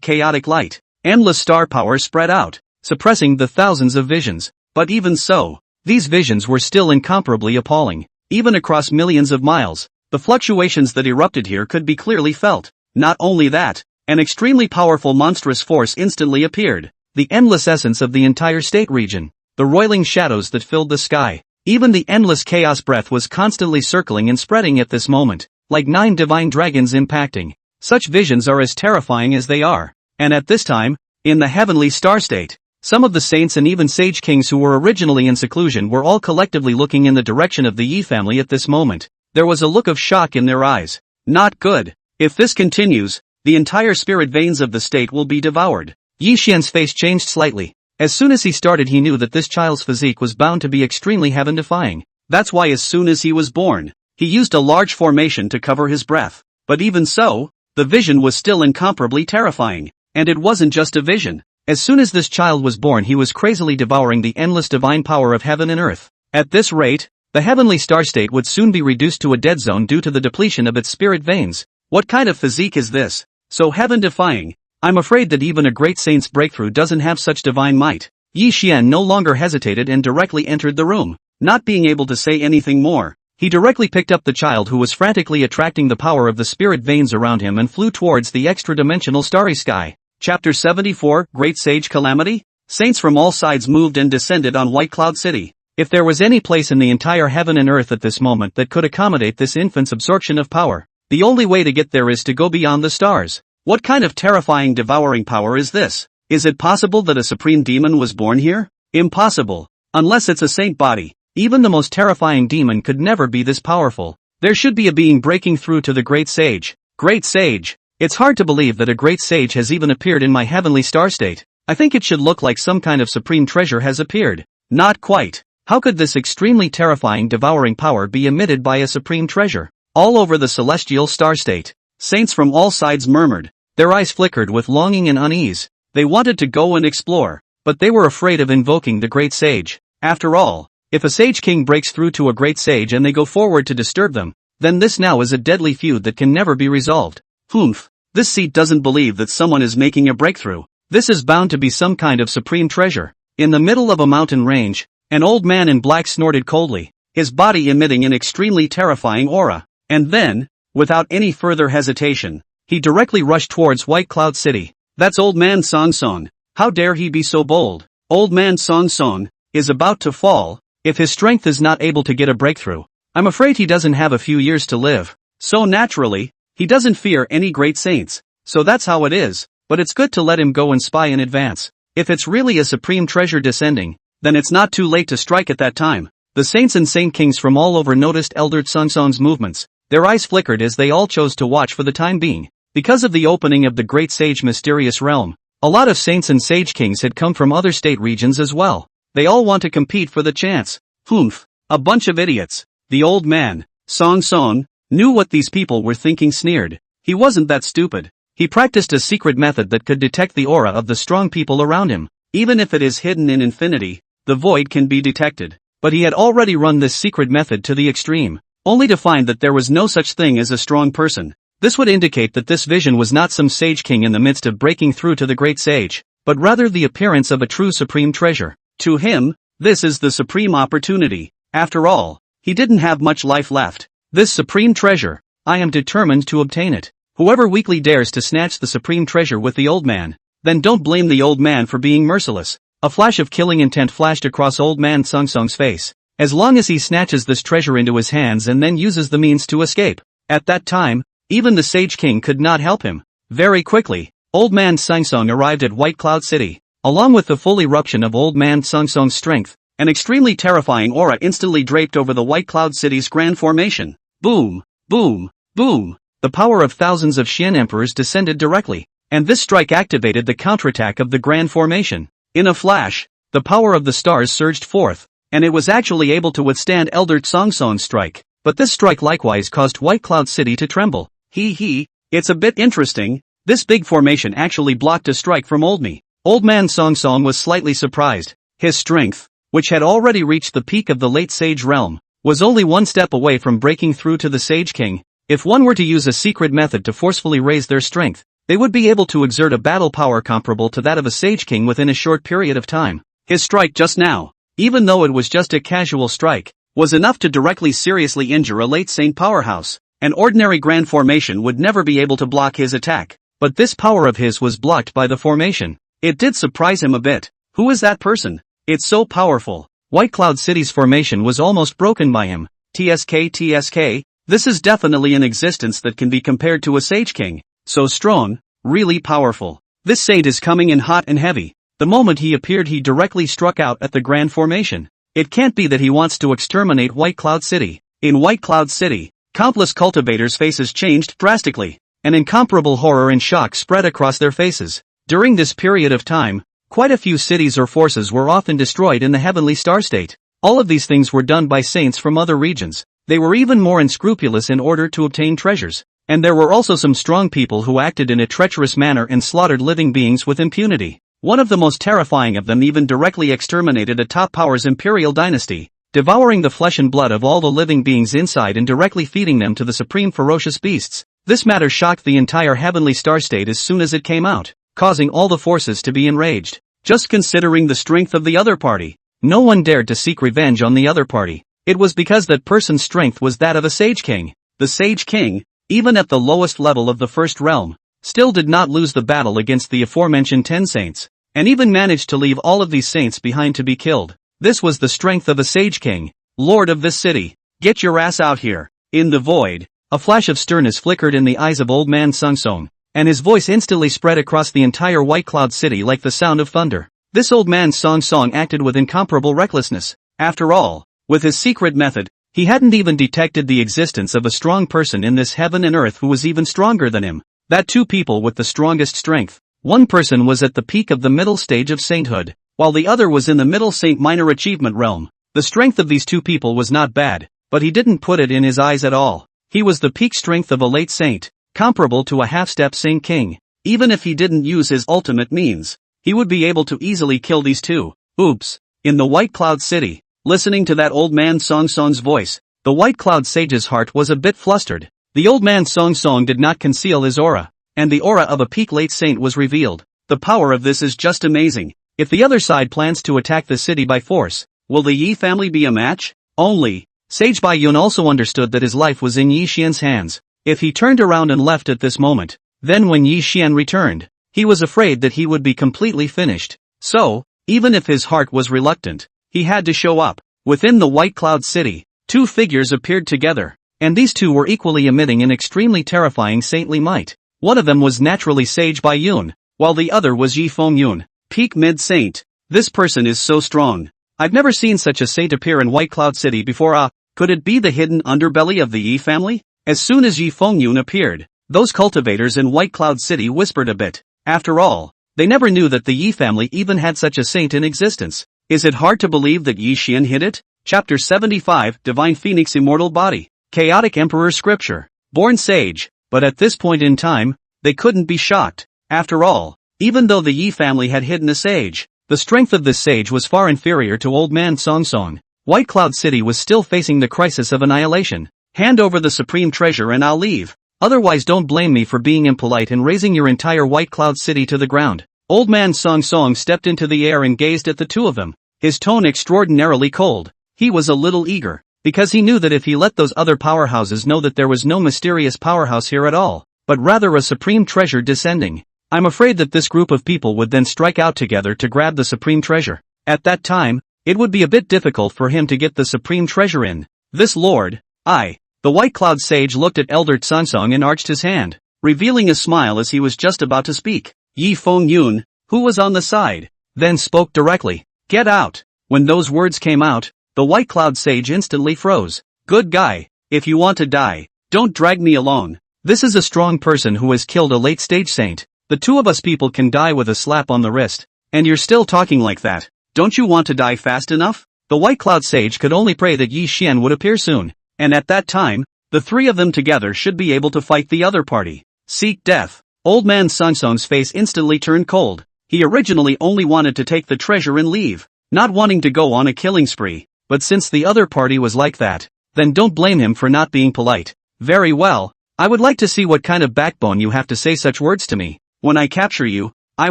chaotic light. Endless star power spread out, suppressing the thousands of visions. But even so, these visions were still incomparably appalling. Even across millions of miles, the fluctuations that erupted here could be clearly felt. Not only that, an extremely powerful monstrous force instantly appeared. The endless essence of the entire state region. The roiling shadows that filled the sky. Even the endless chaos breath was constantly circling and spreading at this moment, like 9 divine dragons impacting. Such visions are as terrifying as they are. And at this time, in the heavenly star state, some of the saints and even sage kings who were originally in seclusion were all collectively looking in the direction of the Yi family at this moment. There was a look of shock in their eyes. Not good. If this continues, the entire spirit veins of the state will be devoured. Yi Xian's face changed slightly. As soon as he started, he knew that this child's physique was bound to be extremely heaven-defying. That's why as soon as he was born, he used a large formation to cover his breath. But even so, the vision was still incomparably terrifying. And it wasn't just a vision. As soon as this child was born, he was crazily devouring the endless divine power of heaven and earth. At this rate, the heavenly star state would soon be reduced to a dead zone due to the depletion of its spirit veins. What kind of physique is this? So heaven-defying. I'm afraid that even a great saint's breakthrough doesn't have such divine might. Yi Xian no longer hesitated and directly entered the room. Not being able to say anything more, he directly picked up the child who was frantically attracting the power of the spirit veins around him and flew towards the extra-dimensional starry sky. Chapter 74, Great Sage Calamity? Saints from all sides moved and descended on White Cloud City. If there was any place in the entire heaven and earth at this moment that could accommodate this infant's absorption of power, the only way to get there is to go beyond the stars. What kind of terrifying devouring power is this? Is it possible that a supreme demon was born here? Impossible. Unless it's a saint body. Even the most terrifying demon could never be this powerful. There should be a being breaking through to the great sage. Great sage. It's hard to believe that a great sage has even appeared in my heavenly star state. I think it should look like some kind of supreme treasure has appeared. Not quite. How could this extremely terrifying devouring power be emitted by a supreme treasure? All over the celestial star state, saints from all sides murmured. Their eyes flickered with longing and unease. They wanted to go and explore, but they were afraid of invoking the great sage. After all, if a sage king breaks through to a great sage and they go forward to disturb them, then this now is a deadly feud that can never be resolved. Humph. This seat doesn't believe that someone is making a breakthrough. This is bound to be some kind of supreme treasure. In the middle of a mountain range, an old man in black snorted coldly, his body emitting an extremely terrifying aura. And then, without any further hesitation, he directly rushed towards White Cloud City. That's Old Man Song Song. How dare he be so bold? Old Man Song Song is about to fall. If his strength is not able to get a breakthrough, I'm afraid he doesn't have a few years to live. So naturally, he doesn't fear any great saints. So that's how it is, but it's good to let him go and spy in advance. If it's really a supreme treasure descending, then it's not too late to strike at that time. The saints and saint kings from all over noticed Elder Song Song's movements. Their eyes flickered as they all chose to watch for the time being. Because of the opening of the great sage mysterious realm, a lot of saints and sage kings had come from other state regions as well. They all want to compete for the chance. Humph. A bunch of idiots. The old man, Song Song, knew what these people were thinking, sneered. He wasn't that stupid. He practiced a secret method that could detect the aura of the strong people around him. Even if it is hidden in infinity, the void can be detected. But he had already run this secret method to the extreme, only to find that there was no such thing as a strong person. This would indicate that this vision was not some sage king in the midst of breaking through to the great sage, but rather the appearance of a true supreme treasure. To him, this is the supreme opportunity. After all, he didn't have much life left. This supreme treasure, I am determined to obtain it. Whoever weakly dares to snatch the supreme treasure with the old man, then don't blame the old man for being merciless. A flash of killing intent flashed across Old Man Song Song's face. As long as he snatches this treasure into his hands and then uses the means to escape. At that time, even the Sage King could not help him. Very quickly, Old Man Song Song arrived at White Cloud City. Along with the full eruption of Old Man Song Song's strength, an extremely terrifying aura instantly draped over the White Cloud City's grand formation. Boom, boom, boom. The power of thousands of Xian emperors descended directly, and this strike activated the counterattack of the grand formation. In a flash, the power of the stars surged forth, and it was actually able to withstand Elder Song Song's strike. But this strike likewise caused White Cloud City to tremble. It's a bit interesting. This big formation actually blocked a strike from Old Me. Old Man Song Song was slightly surprised. His strength, which had already reached the peak of the late Sage realm, was only one step away from breaking through to the Sage King. If one were to use a secret method to forcefully raise their strength, they would be able to exert a battle power comparable to that of a Sage King within a short period of time. His strike just now, even though it was just a casual strike, was enough to directly seriously injure a late Saint powerhouse. An ordinary grand formation would never be able to block his attack, but this power of his was blocked by the formation. It did surprise him a bit. Who is that person? It's so powerful. White Cloud City's formation was almost broken by him. TSK, this is definitely an existence that can be compared to a Sage King. So strong, really powerful. This saint is coming in hot and heavy. The moment he appeared he directly struck out at the grand formation. It can't be that he wants to exterminate White Cloud City. In White Cloud City, countless cultivators' faces changed drastically. An incomparable horror and shock spread across their faces. During this period of time, quite a few cities or forces were often destroyed in the heavenly star state. All of these things were done by saints from other regions. They were even more unscrupulous in order to obtain treasures. And there were also some strong people who acted in a treacherous manner and slaughtered living beings with impunity. One of the most terrifying of them even directly exterminated a top power's imperial dynasty, devouring the flesh and blood of all the living beings inside and directly feeding them to the supreme ferocious beasts. This matter shocked the entire heavenly star state as soon as it came out, causing all the forces to be enraged. Just considering the strength of the other party, no one dared to seek revenge on the other party. It was because that person's strength was that of a Sage King. The Sage King, even at the lowest level of the first realm, still did not lose the battle against the aforementioned 10 saints, and even managed to leave all of these saints behind to be killed. This was the strength of a Sage King, Lord of this city. Get your ass out here. In the void, a flash of sternness flickered in the eyes of Old Man Sung Song, and his voice instantly spread across the entire White Cloud City like the sound of thunder. This Old Man Sung Song acted with incomparable recklessness. After all, with his secret method, he hadn't even detected the existence of a strong person in this heaven and earth who was even stronger than him. That two people with the strongest strength. One person was at the peak of the middle stage of sainthood, while the other was in the middle saint minor achievement realm. The strength of these two people was not bad, but he didn't put it in his eyes at all. He was the peak strength of a late saint, comparable to a half-step Saint King. Even if he didn't use his ultimate means, he would be able to easily kill these two. Oops. In the White Cloud City, listening to that Old Man Song Song's voice, the White Cloud Sage's heart was a bit flustered. The Old Man Song Song did not conceal his aura, and the aura of a peak late saint was revealed. The power of this is just amazing. If the other side plans to attack the city by force, will the Yi family be a match? Only. Sage Baiyun also understood that his life was in Yi Xian's hands. If he turned around and left at this moment, then when Yi Xian returned, he was afraid that he would be completely finished. So, even if his heart was reluctant, he had to show up. Within the White Cloud City, two figures appeared together, and these two were equally emitting an extremely terrifying saintly might. One of them was naturally Sage Baiyun, while the other was Yi Fengyun, peak mid-saint. This person is so strong. I've never seen such a saint appear in White Cloud City before. Could it be the hidden underbelly of the Yi family? As soon as Yi Fengyun appeared, those cultivators in White Cloud City whispered a bit. After all, they never knew that the Yi family even had such a saint in existence. Is it hard to believe that Yi Xian hid it? Chapter 75, Divine Phoenix Immortal Body. Chaotic Emperor Scripture. Born sage, but at this point in time, they couldn't be shocked. After all, even though the Yi family had hidden a sage, the strength of this sage was far inferior to Old Man Song Song. White Cloud City was still facing the crisis of annihilation. Hand over the supreme treasure and I'll leave. Otherwise don't blame me for being impolite and raising your entire White Cloud City to the ground. Old Man Song Song stepped into the air and gazed at the two of them, his tone extraordinarily cold. He was a little eager, because he knew that if he let those other powerhouses know that there was no mysterious powerhouse here at all, but rather a supreme treasure descending, I'm afraid that this group of people would then strike out together to grab the supreme treasure. At that time, it would be a bit difficult for him to get the supreme treasure in. This lord, the White Cloud Sage looked at Elder Tsansong and arched his hand, revealing a smile as he was just about to speak. Yi Fengyun, who was on the side, then spoke directly. Get out. When those words came out, the White Cloud Sage instantly froze. Good guy, if you want to die, don't drag me along. This is a strong person who has killed a late stage saint. The two of us people can die with a slap on the wrist, and you're still talking like that. Don't you want to die fast enough? The White Cloud Sage could only pray that Yi Xian would appear soon, and at that time, the three of them together should be able to fight the other party. Seek death. Old Man Sung Sung's face instantly turned cold. He originally only wanted to take the treasure and leave, not wanting to go on a killing spree, but since the other party was like that, then don't blame him for not being polite. Very well, I would like to see what kind of backbone you have to say such words to me. When I capture you, I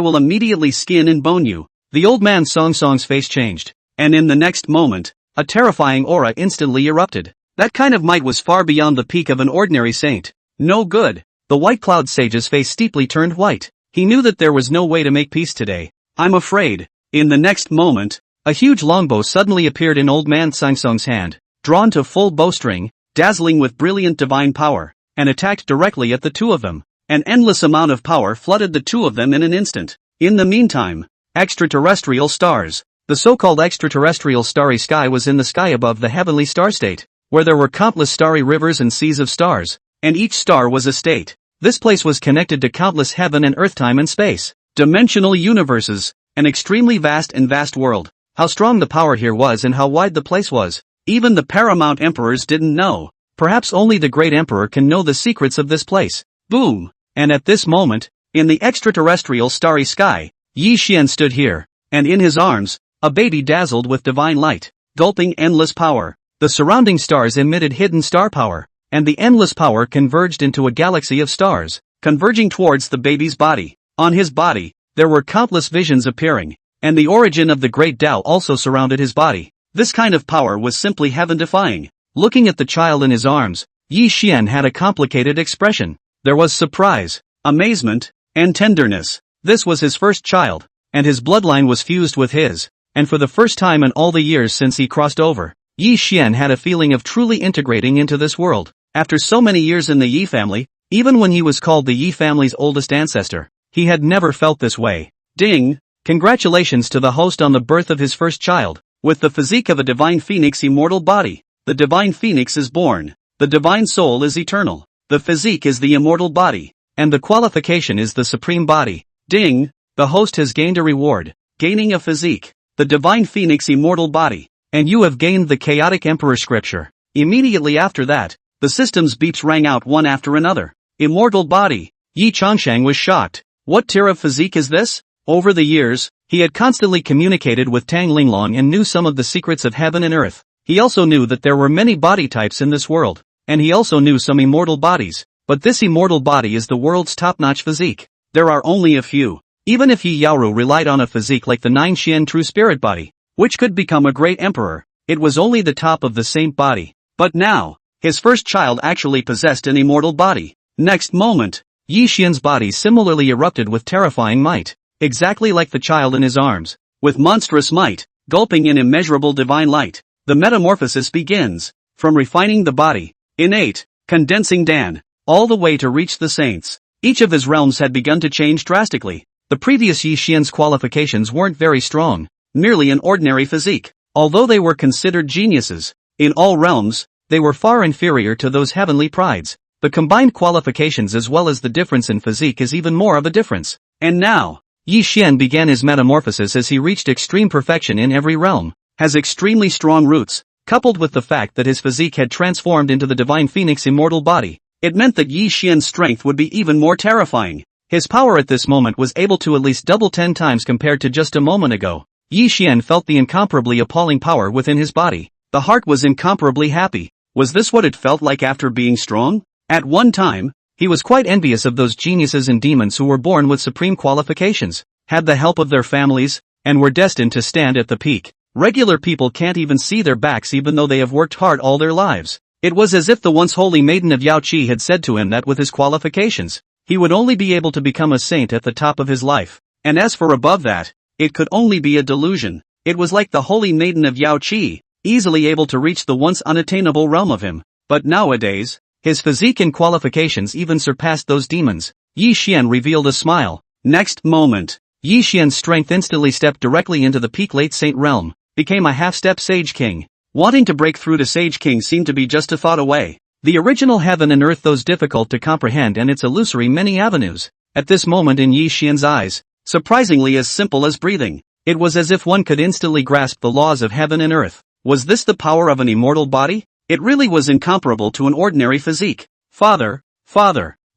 will immediately skin and bone you. The old man Song Song's face changed, and in the next moment, a terrifying aura instantly erupted. That kind of might was far beyond the peak of an ordinary saint. No good. The White Cloud Sage's face steeply turned white. He knew that there was no way to make peace today. I'm afraid. In the next moment, a huge longbow suddenly appeared in old man Song Song's hand, drawn to full bowstring, dazzling with brilliant divine power, and attacked directly at the two of them. An endless amount of power flooded the two of them in an instant. In the meantime, extraterrestrial stars. The so-called extraterrestrial starry sky was in the sky above the heavenly star state, where there were countless starry rivers and seas of stars, and each star was a state. This place was connected to countless heaven and earth, time and space, dimensional universes, an extremely vast world. How strong the power here was and how wide the place was, even the paramount emperors didn't know. Perhaps only the great emperor can know the secrets of this place. Boom! And at this moment, in the extraterrestrial starry sky, Yi Xian stood here, and in his arms, a baby dazzled with divine light, gulping endless power. The surrounding stars emitted hidden star power, and the endless power converged into a galaxy of stars, converging towards the baby's body. On his body, there were countless visions appearing, and the origin of the great Tao also surrounded his body. This kind of power was simply heaven-defying. Looking at the child in his arms, Yi Xian had a complicated expression. There was surprise, amazement, and tenderness. This was his first child, and his bloodline was fused with his, and for the first time in all the years since he crossed over, Yi Xian had a feeling of truly integrating into this world. After so many years in the Yi family, even when he was called the Yi family's oldest ancestor, he had never felt this way. Ding! Congratulations to the host on the birth of his first child. With the physique of a divine phoenix immortal body, the divine phoenix is born. The divine soul is eternal. The physique is the immortal body, and the qualification is the supreme body. Ding! The host has gained a reward, gaining a physique, the divine phoenix immortal body, and you have gained the chaotic emperor scripture. Immediately after that, the system's beeps rang out one after another. Immortal body. Yi Changshang was shocked. What tier of physique is this? Over the years, he had constantly communicated with Tang Linglong and knew some of the secrets of heaven and earth. He also knew that there were many body types in this world, and he also knew some immortal bodies, but this immortal body is the world's top-notch physique. There are only a few. Even if Yi Yaoru relied on a physique like the Nine Xian true spirit body, which could become a great emperor, it was only the top of the saint body. But now, his first child actually possessed an immortal body. Next moment, Yi Xian's body similarly erupted with terrifying might, exactly like the child in his arms. With monstrous might, gulping in immeasurable divine light, the metamorphosis begins, from refining the body, innate, condensing Dan, all the way to reach the saints. Each of his realms had begun to change drastically. The previous Yi Xian's qualifications weren't very strong, merely an ordinary physique. Although they were considered geniuses, in all realms, they were far inferior to those heavenly prides. The combined qualifications as well as the difference in physique is even more of a difference. And now, Yi Xian began his metamorphosis as he reached extreme perfection in every realm, has extremely strong roots, coupled with the fact that his physique had transformed into the divine phoenix immortal body. It meant that Yi Xian's strength would be even more terrifying. His power at this moment was able to at least double 10 times compared to just a moment ago. Yi Xian felt the incomparably appalling power within his body. The heart was incomparably happy. Was this what it felt like after being strong? At one time, he was quite envious of those geniuses and demons who were born with supreme qualifications, had the help of their families, and were destined to stand at the peak. Regular people can't even see their backs even though they have worked hard all their lives. It was as if the once holy maiden of Yao Qi had said to him that with his qualifications, he would only be able to become a saint at the top of his life. And as for above that, it could only be a delusion. It was like the holy maiden of Yao Qi, easily able to reach the once unattainable realm of him. But nowadays, his physique and qualifications even surpassed those demons. Yi Xian revealed a smile. Next moment, Yi Xian's strength instantly stepped directly into the peak late saint realm, became a half-step sage king. Wanting to break through to sage king seemed to be just a thought away. The original heaven and earth, those difficult to comprehend, and its illusory many avenues. At this moment in Yi Xian's eyes, surprisingly as simple as breathing, it was as if one could instantly grasp the laws of heaven and earth. Was this the power of an immortal body? It really was incomparable to an ordinary physique. Father,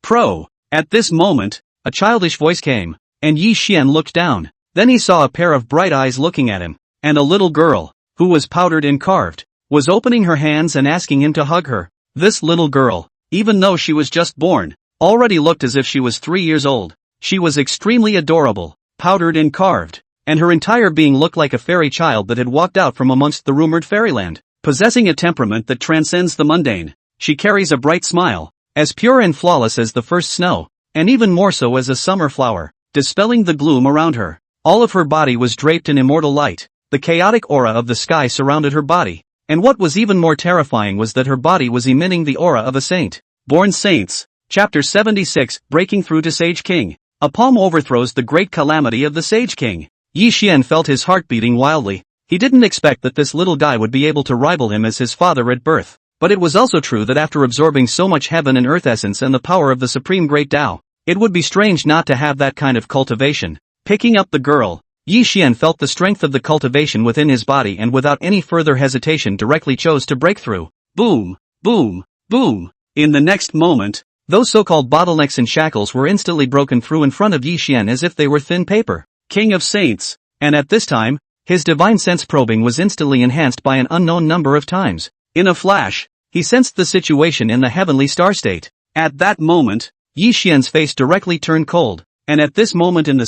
pro. At this moment, a childish voice came, and Yi Xian looked down. Then he saw a pair of bright eyes looking at him, and a little girl, who was powdered and carved, was opening her hands and asking him to hug her. This little girl, even though she was just born, already looked as if she was 3 years old. She was extremely adorable, powdered and carved, and her entire being looked like a fairy child that had walked out from amongst the rumored fairyland. Possessing a temperament that transcends the mundane, she carries a bright smile, as pure and flawless as the first snow, and even more so as a summer flower, dispelling the gloom around her. All of her body was draped in immortal light. The chaotic aura of the sky surrounded her body, and what was even more terrifying was that her body was emitting the aura of a saint. Born Saints. Chapter 76, Breaking Through to Sage King. A palm overthrows the great calamity of the Sage King. Yi Xian felt his heart beating wildly. He didn't expect that this little guy would be able to rival him as his father at birth. But it was also true that after absorbing so much heaven and earth essence and the power of the supreme great Tao, it would be strange not to have that kind of cultivation. Picking up the girl, Yi Xian felt the strength of the cultivation within his body and without any further hesitation directly chose to break through. Boom, boom, boom. In the next moment, those so-called bottlenecks and shackles were instantly broken through in front of Yi Xian as if they were thin paper. King of Saints. And at this time, his divine sense probing was instantly enhanced by an unknown number of times. In a flash, he sensed the situation in the heavenly star state. At that moment, Yi Xian's face directly turned cold, and at this moment in the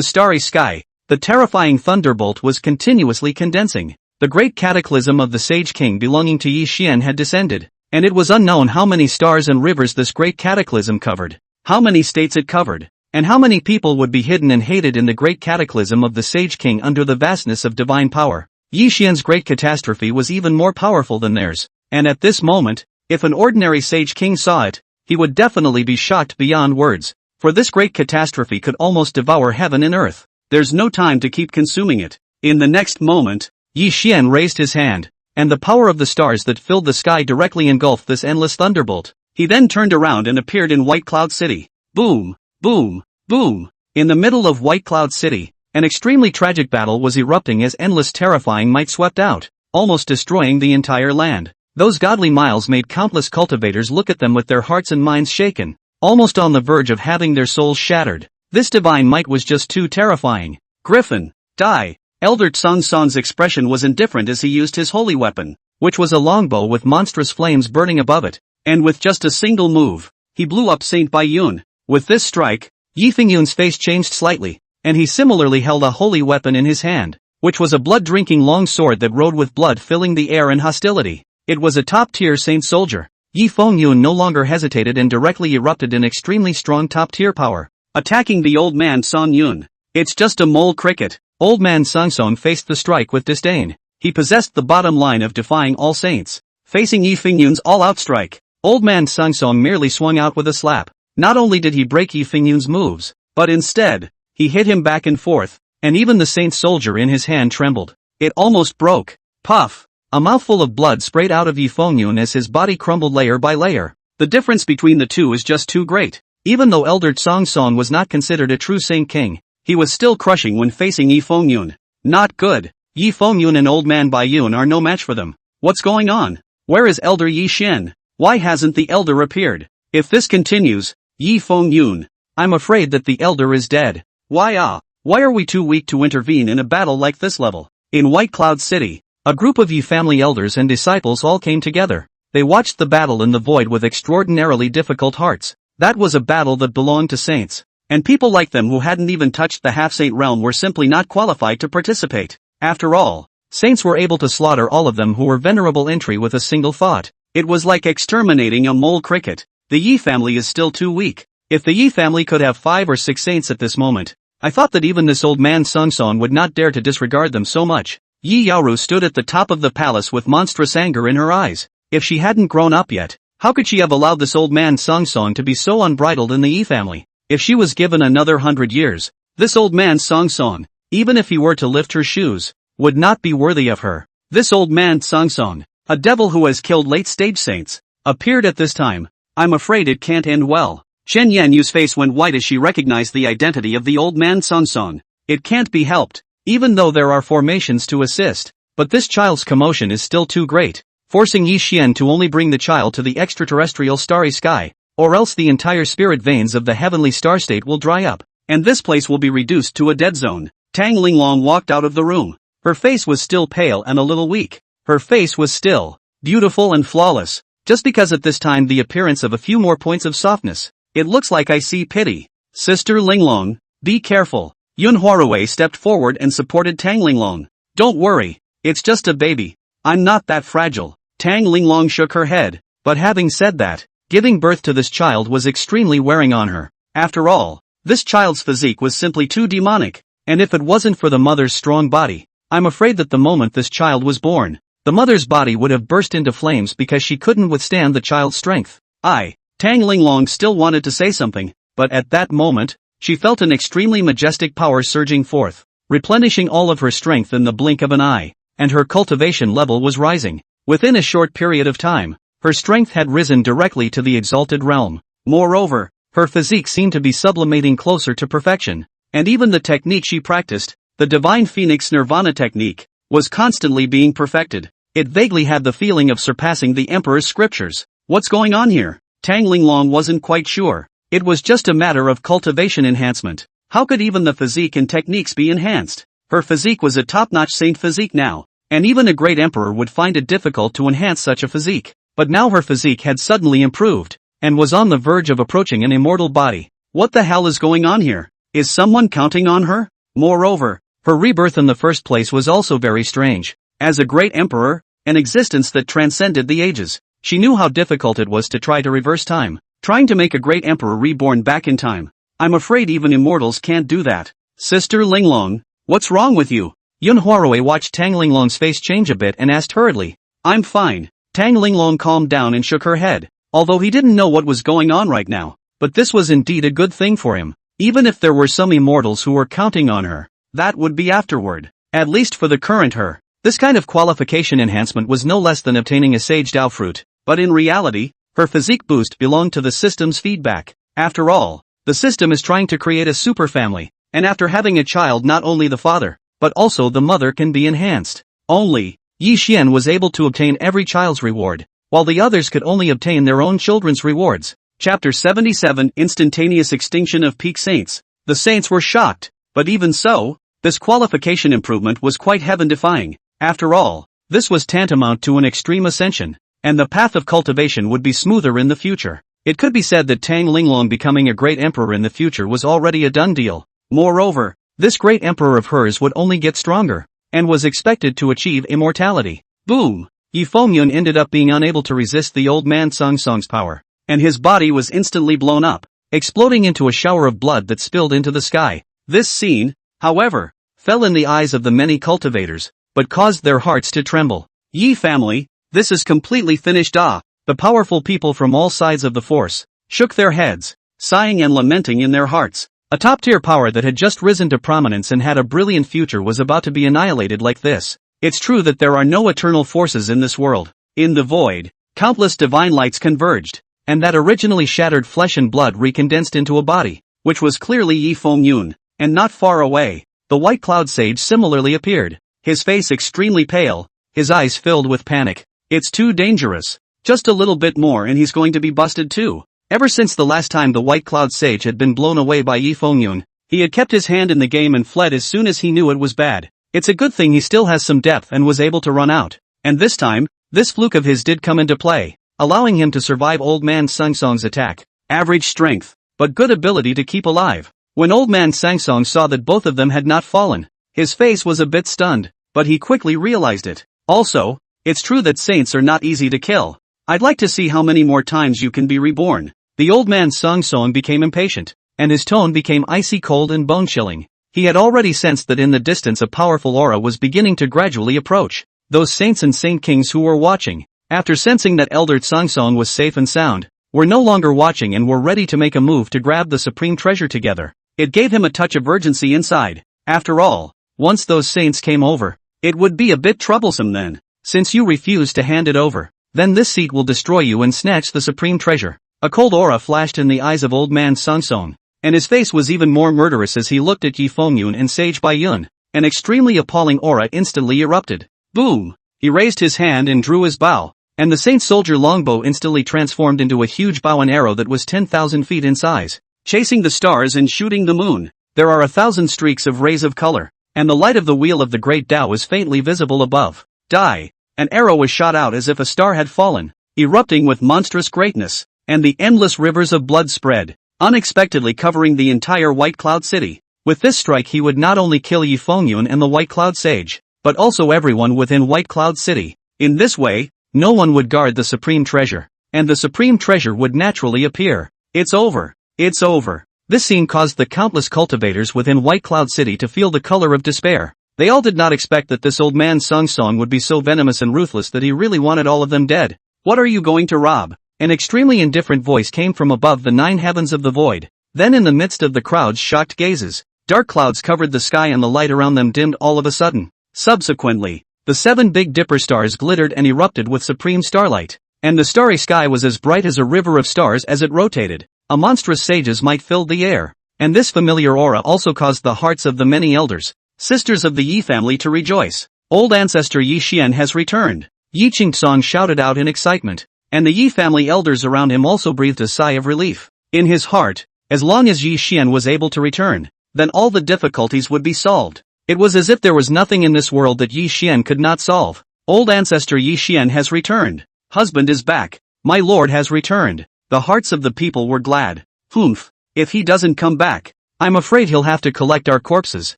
starry sky, the terrifying thunderbolt was continuously condensing. The great cataclysm of the Sage King belonging to Yi Xian had descended, and it was unknown how many stars and rivers this great cataclysm covered, how many states it covered, and how many people would be hidden and hated in the great cataclysm of the Sage King under the vastness of divine power. Yi Xian's great catastrophe was even more powerful than theirs, and at this moment, if an ordinary Sage King saw it, he would definitely be shocked beyond words, for this great catastrophe could almost devour heaven and earth. There's no time to keep consuming it. In the next moment, Yi Xian raised his hand, and the power of the stars that filled the sky directly engulfed this endless thunderbolt. He then turned around and appeared in White Cloud City. Boom, boom, boom. In the middle of White Cloud City, an extremely tragic battle was erupting as endless terrifying might swept out, almost destroying the entire land. Those godly miles made countless cultivators look at them with their hearts and minds shaken, almost on the verge of having their souls shattered. This divine might was just too terrifying. Griffin, die. Elder Tsang Son's expression was indifferent as he used his holy weapon, which was a longbow with monstrous flames burning above it, and with just a single move, he blew up Saint Baiyun. With this strike, Yi Fingyun's face changed slightly, and he similarly held a holy weapon in his hand, which was a blood-drinking long sword that rode with blood filling the air and hostility. It was a top-tier saint soldier. Yi Fingyun no longer hesitated and directly erupted in extremely strong top-tier power, attacking the old man Song Yun. It's just a mole cricket. Old man Song Song faced the strike with disdain. He possessed the bottom line of defying all saints. Facing Yi Fingyun's all-out strike, old man Song Song merely swung out with a slap. Not only did he break Yi Fingyun's moves, but instead, he hit him back and forth, and even the saint soldier in his hand trembled. It almost broke. Puff! A mouthful of blood sprayed out of Yi Fingyun as his body crumbled layer by layer. The difference between the two is just too great. Even though Elder Tsang Song was not considered a true saint king, he was still crushing when facing Yi Fingyun. Not good. Yi Fingyun and old man Baiyun are no match for them. What's going on? Where is Elder Yi Xian? Why hasn't the elder appeared? If this continues, Yi Fingyun, I'm afraid that the elder is dead. Why are we too weak to intervene in a battle like this level? In White Cloud City, a group of Yi family elders and disciples all came together. They watched the battle in the void with extraordinarily difficult hearts. That was a battle that belonged to saints, and people like them who hadn't even touched the half-saint realm were simply not qualified to participate. After all, saints were able to slaughter all of them who were venerable entry with a single thought. It was like exterminating a mole cricket. The Yi family is still too weak. If the Yi family could have 5 or 6 saints at this moment, I thought that even this old man Song Song would not dare to disregard them so much. Yi Yaoru stood at the top of the palace with monstrous anger in her eyes. If she hadn't grown up yet, how could she have allowed this old man Song Song to be so unbridled in the Yi family? If she was given another 100 years, this old man Song Song, even if he were to lift her shoes, would not be worthy of her. This old man Song Song, a devil who has killed late-stage saints, appeared at this time. I'm afraid it can't end well. Chen Yanyu's face went white as she recognized the identity of the old man Song Song. It can't be helped, even though there are formations to assist, but this child's commotion is still too great, forcing Yi Xian to only bring the child to the extraterrestrial starry sky, or else the entire spirit veins of the heavenly star state will dry up, and this place will be reduced to a dead zone. Tang Linglong walked out of the room. Her face was still pale and a little weak. Her face was still beautiful and flawless, just because at this time the appearance of a few more points of softness. It looks like I see pity. Sister Linglong, be careful. Yun Huarui stepped forward and supported Tang Linglong. Don't worry, it's just a baby. I'm not that fragile. Tang Linglong shook her head, but having said that, giving birth to this child was extremely wearing on her. After all, this child's physique was simply too demonic, and if it wasn't for the mother's strong body, I'm afraid that the moment this child was born, the mother's body would have burst into flames because she couldn't withstand the child's strength. Tang Linglong still wanted to say something, but at that moment, she felt an extremely majestic power surging forth, replenishing all of her strength in the blink of an eye, and her cultivation level was rising. Within a short period of time, her strength had risen directly to the exalted realm. Moreover, her physique seemed to be sublimating closer to perfection, and even the technique she practiced, the Divine Phoenix Nirvana technique, was constantly being perfected. It vaguely had the feeling of surpassing the Emperor's scriptures. What's going on here? Tang Linglong wasn't quite sure. It was just a matter of cultivation enhancement. How could even the physique and techniques be enhanced? Her physique was a top-notch saint physique now, and even a great emperor would find it difficult to enhance such a physique. But now her physique had suddenly improved, and was on the verge of approaching an immortal body. What the hell is going on here? Is someone counting on her? Moreover, her rebirth in the first place was also very strange. As a great emperor, an existence that transcended the ages, she knew how difficult it was to try to reverse time. Trying to make a great emperor reborn back in time. I'm afraid even immortals can't do that. Sister Linglong, what's wrong with you? Yun Huarui watched Tang Linglong's face change a bit and asked hurriedly. I'm fine. Tang Linglong calmed down and shook her head, although he didn't know what was going on right now. But this was indeed a good thing for him. Even if there were some immortals who were counting on her, that would be afterward. At least for the current her. This kind of qualification enhancement was no less than obtaining a sage Dao fruit. But in reality, her physique boost belonged to the system's feedback. After all, the system is trying to create a superfamily, and after having a child not only the father, but also the mother can be enhanced. Only, Yi Xian was able to obtain every child's reward, while the others could only obtain their own children's rewards. Chapter 77 Instantaneous Extinction of Peak Saints. The saints were shocked, but even so, this qualification improvement was quite heaven-defying. After all, this was tantamount to an extreme ascension, and the path of cultivation would be smoother in the future. It could be said that Tang Linglong becoming a great emperor in the future was already a done deal. Moreover, this great emperor of hers would only get stronger, and was expected to achieve immortality. Boom! Yi Fengyun ended up being unable to resist the old man Song Song's power, and his body was instantly blown up, exploding into a shower of blood that spilled into the sky. This scene, however, fell in the eyes of the many cultivators, but caused their hearts to tremble. Yi family, this is completely finished. The powerful people from all sides of the force shook their heads, sighing and lamenting in their hearts. A top-tier power that had just risen to prominence and had a brilliant future was about to be annihilated like this. It's true that there are no eternal forces in this world. In the void, countless divine lights converged, and that originally shattered flesh and blood recondensed into a body, which was clearly Yi Fengyun, and not far away, the White Cloud Sage similarly appeared, his face extremely pale, his eyes filled with panic. It's too dangerous. Just a little bit more and he's going to be busted too. Ever since the last time the White Cloud Sage had been blown away by Yi Fengyun, he had kept his hand in the game and fled as soon as he knew it was bad. It's a good thing he still has some depth and was able to run out. And this time, this fluke of his did come into play, allowing him to survive Old Man Sangsong's attack. Average strength, but good ability to keep alive. When Old Man Sangsong saw that both of them had not fallen, his face was a bit stunned, but he quickly realized it. Also, it's true that saints are not easy to kill. I'd like to see how many more times you can be reborn. The old man Sangsong became impatient, and his tone became icy cold and bone-chilling. He had already sensed that in the distance a powerful aura was beginning to gradually approach. Those saints and saint kings who were watching, after sensing that Elder Sangsong was safe and sound, were no longer watching and were ready to make a move to grab the supreme treasure together. It gave him a touch of urgency inside. After all, once those saints came over, it would be a bit troublesome then. Since you refuse to hand it over, then this seat will destroy you and snatch the supreme treasure. A cold aura flashed in the eyes of old man Sangsong, and his face was even more murderous as he looked at Yi Fengyun and Sage Baiyun. An extremely appalling aura instantly erupted. Boom! He raised his hand and drew his bow, and the Saint Soldier longbow instantly transformed into a huge bow and arrow that was 10,000 feet in size. Chasing the stars and shooting the moon, there are 1,000 streaks of rays of color, and the light of the wheel of the great Tao is faintly visible above. Die! An arrow was shot out as if a star had fallen. erupting with monstrous greatness, and the endless rivers of blood spread, unexpectedly covering the entire White Cloud City. With this strike he would not only kill Yi Fengyun and the White Cloud Sage, but also everyone within White Cloud City. In this way, no one would guard the Supreme Treasure, and the Supreme Treasure would naturally appear. It's over. It's over. This scene caused the countless cultivators within White Cloud City to feel the color of despair. They all did not expect that this old man Sung Song would be so venomous and ruthless that he really wanted all of them dead. What are you going to rob? An extremely indifferent voice came from above the 9 heavens of the void. Then in the midst of the crowd's shocked gazes, dark clouds covered the sky and the light around them dimmed all of a sudden. Subsequently, the 7 Big Dipper stars glittered and erupted with supreme starlight, and the starry sky was as bright as a river of stars as it rotated. A monstrous sage's might filled the air, and this familiar aura also caused the hearts of the many elders, sisters of the Yi family to rejoice. Old ancestor Yi Xian has returned. Yi Qingtsong shouted out in excitement, and the Yi family elders around him also breathed a sigh of relief. In his heart, as long as Yi Xian was able to return, then all the difficulties would be solved. It was as if there was nothing in this world that Yi Xian could not solve. Old ancestor Yi Xian has returned. Husband is back. My lord has returned. The hearts of the people were glad. Humph. If he doesn't come back, I'm afraid he'll have to collect our corpses.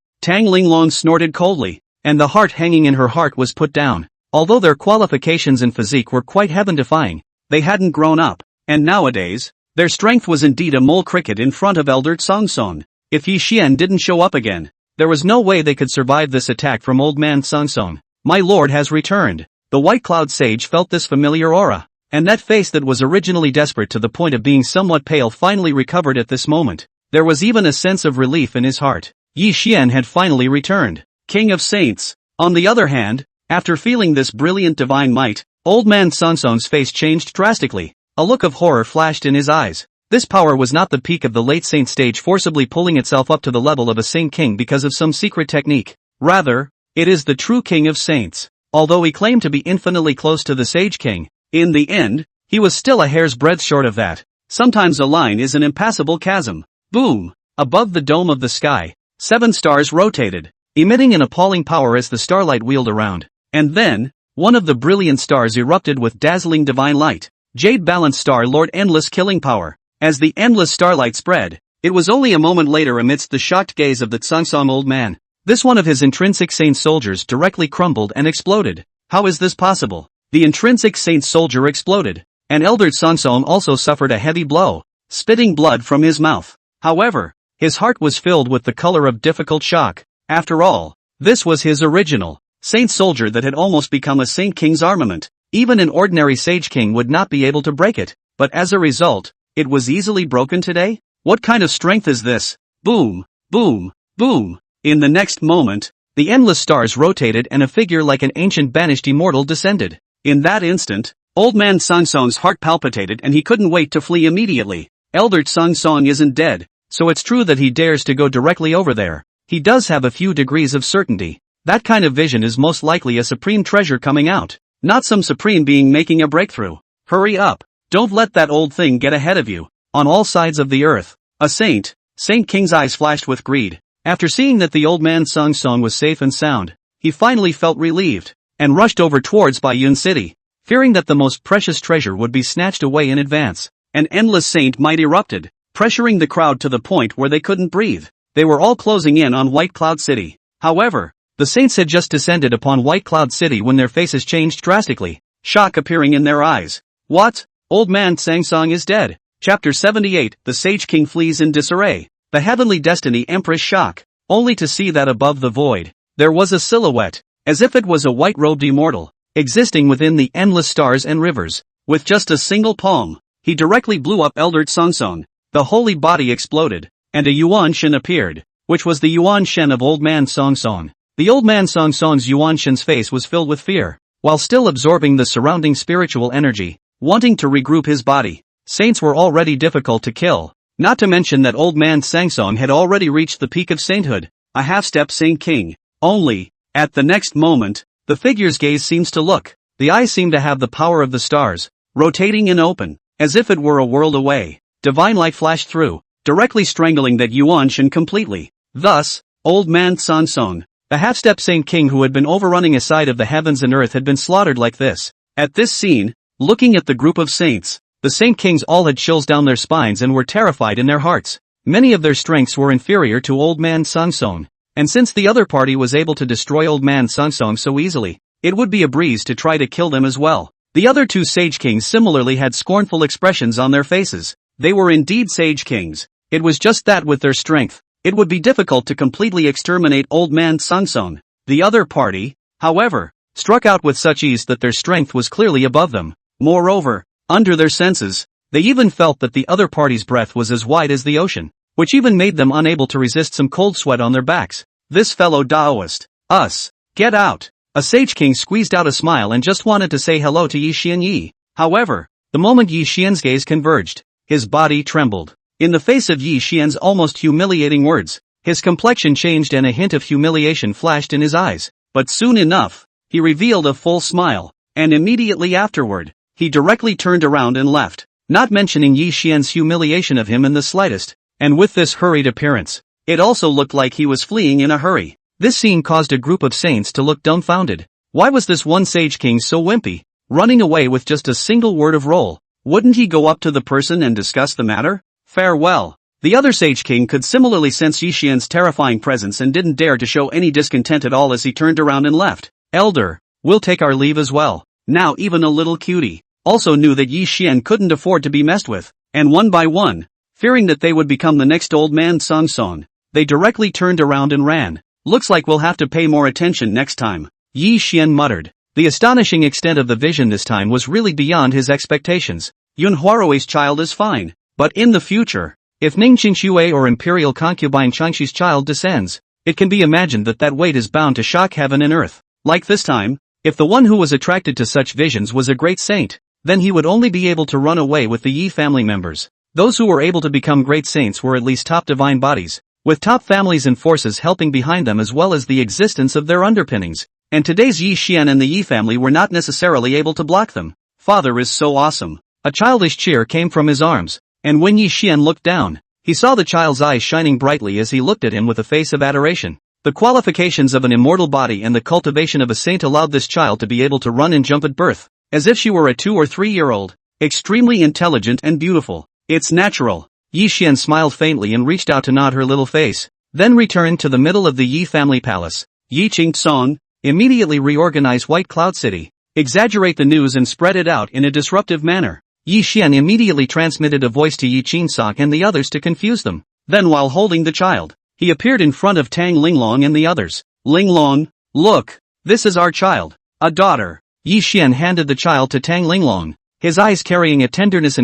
Tang Linglong snorted coldly, and the heart hanging in her heart was put down. Although their qualifications and physique were quite heaven-defying, they hadn't grown up, and nowadays, their strength was indeed a mole cricket in front of Elder Song Song. If Yi Xian didn't show up again, there was no way they could survive this attack from old man Song Song. My lord has returned. The White Cloud Sage felt this familiar aura, and that face that was originally desperate to the point of being somewhat pale finally recovered at this moment. There was even a sense of relief in his heart. Yi Xian had finally returned. King of Saints. On the other hand, after feeling this brilliant divine might, old man Song Song's face changed drastically. A look of horror flashed in his eyes. This power was not the peak of the late saint stage forcibly pulling itself up to the level of a saint king because of some secret technique. Rather, it is the true king of saints. Although he claimed to be infinitely close to the sage king, in the end, he was still a hair's breadth short of that. Sometimes a line is an impassable chasm. Boom! Above the dome of the sky, 7 stars rotated, emitting an appalling power as the starlight wheeled around. And then, one of the brilliant stars erupted with dazzling divine light. Jade Balanced Star Lord Endless Killing Power. As the endless starlight spread, it was only a moment later amidst the shocked gaze of the Tsangsong old man. This one of his intrinsic saint soldiers directly crumbled and exploded. How is this possible? The intrinsic saint soldier exploded, and Elder Tsangsong also suffered a heavy blow, spitting blood from his mouth. However, his heart was filled with the color of difficult shock. After all, this was his original saint soldier that had almost become a saint king's armament. Even an ordinary sage king would not be able to break it, but as a result, it was easily broken today? What kind of strength is this? Boom, boom, boom. In the next moment, the endless stars rotated and a figure like an ancient banished immortal descended. In that instant, old man Song Song's heart palpitated and he couldn't wait to flee immediately. Elder Song Song isn't dead, so it's true that he dares to go directly over there. He does have a few degrees of certainty. That kind of vision is most likely a supreme treasure coming out, not some supreme being making a breakthrough. Hurry up. Don't let that old thing get ahead of you. On all sides of the earth, a saint king's eyes flashed with greed. After seeing that the old man Song Song was safe and sound, he finally felt relieved, and rushed over towards Wuyuan City, fearing that the most precious treasure would be snatched away in advance. An endless saint might erupted, pressuring the crowd to the point where they couldn't breathe. They were all closing in on White Cloud City. However, the saints had just descended upon White Cloud City when their faces changed drastically, shock appearing in their eyes. What? Old man Tsangsong is dead. Chapter 78, The Sage King flees in disarray. The heavenly destiny Empress shock, only to see that above the void, there was a silhouette, as if it was a white-robed immortal, existing within the endless stars and rivers. With just a single palm, he directly blew up Elder Tsangsong. The holy body exploded, and a Yuan Shen appeared, which was the Yuan Shen of old man Song Song. The old man Song Song's Yuan Shen's face was filled with fear, while still absorbing the surrounding spiritual energy. Wanting to regroup his body, saints were already difficult to kill, not to mention that old man Sangsong had already reached the peak of sainthood, a half-step saint king. Only, at the next moment, the figure's gaze seems to look, the eyes seem to have the power of the stars, rotating and open, as if it were a world away. Divine light flashed through, directly strangling that Yuan Shen completely. Thus, old man Sangsong, the half-step saint king who had been overrunning a side of the heavens and earth had been slaughtered like this. At this scene, Looking at the group of saints, the Saint Kings all had chills down their spines and were terrified in their hearts. Many of their strengths were inferior to Old Man Sungsong, and since the other party was able to destroy Old Man Sungsong so easily, it would be a breeze to try to kill them as well. The other two Sage Kings similarly had scornful expressions on their faces. They were indeed Sage Kings. It was just that with their strength, it would be difficult to completely exterminate Old Man Sungsong. The other party, however, struck out with such ease that their strength was clearly above them. Moreover, under their senses, they even felt that the other party's breath was as wide as the ocean, which even made them unable to resist some cold sweat on their backs. This fellow Taoist, us, get out. A Sage King squeezed out a smile and just wanted to say hello to Yi Xian Yi. However, the moment Yi Xian's gaze converged, his body trembled. In the face of Yi Xian's almost humiliating words, his complexion changed and a hint of humiliation flashed in his eyes. But soon enough, he revealed a full smile, and immediately afterward, he directly turned around and left, not mentioning Yi Xian's humiliation of him in the slightest. And with this hurried appearance, it also looked like he was fleeing in a hurry. This scene caused a group of saints to look dumbfounded. Why was this one Sage King so wimpy, running away with just a single word of roll? Wouldn't he go up to the person and discuss the matter? Farewell. The other Sage King could similarly sense Yi Xian's terrifying presence and didn't dare to show any discontent at all as he turned around and left. Elder, we'll take our leave as well. Now even a little cutie also knew that Yi Xian couldn't afford to be messed with, and one by one, fearing that they would become the next Old Man Sungsong, they directly turned around and ran. Looks like we'll have to pay more attention next time, Yi Xian muttered. The astonishing extent of the vision this time was really beyond his expectations. Yun Huarui's child is fine, but in the future, if Ning Qingxue or Imperial concubine Changxi's child descends, it can be imagined that that weight is bound to shock heaven and earth. Like this time, if the one who was attracted to such visions was a great saint, then he would only be able to run away with the Yi family members. Those who were able to become great saints were at least top divine bodies, with top families and forces helping behind them as well as the existence of their underpinnings. And today's Yi Xian and the Yi family were not necessarily able to block them. Father is so awesome. A childish cheer came from his arms, and when Yi Xian looked down, he saw the child's eyes shining brightly as he looked at him with a face of adoration. The qualifications of an immortal body and the cultivation of a saint allowed this child to be able to run and jump at birth, as if she were a 2 or 3 year old, extremely intelligent and beautiful. It's natural. Yi Xian smiled faintly and reached out to nod her little face, then returned to the middle of the Yi family palace. Yi Qingtsong, immediately reorganize White Cloud City, exaggerate the news and spread it out in a disruptive manner. Yi Xian immediately transmitted a voice to Yi Qingtsong and the others to confuse them. Then while holding the child, he appeared in front of Tang Linglong and the others. Linglong, look, this is our child, a daughter. Yi Xian handed the child to Tang Linglong, his eyes carrying a tenderness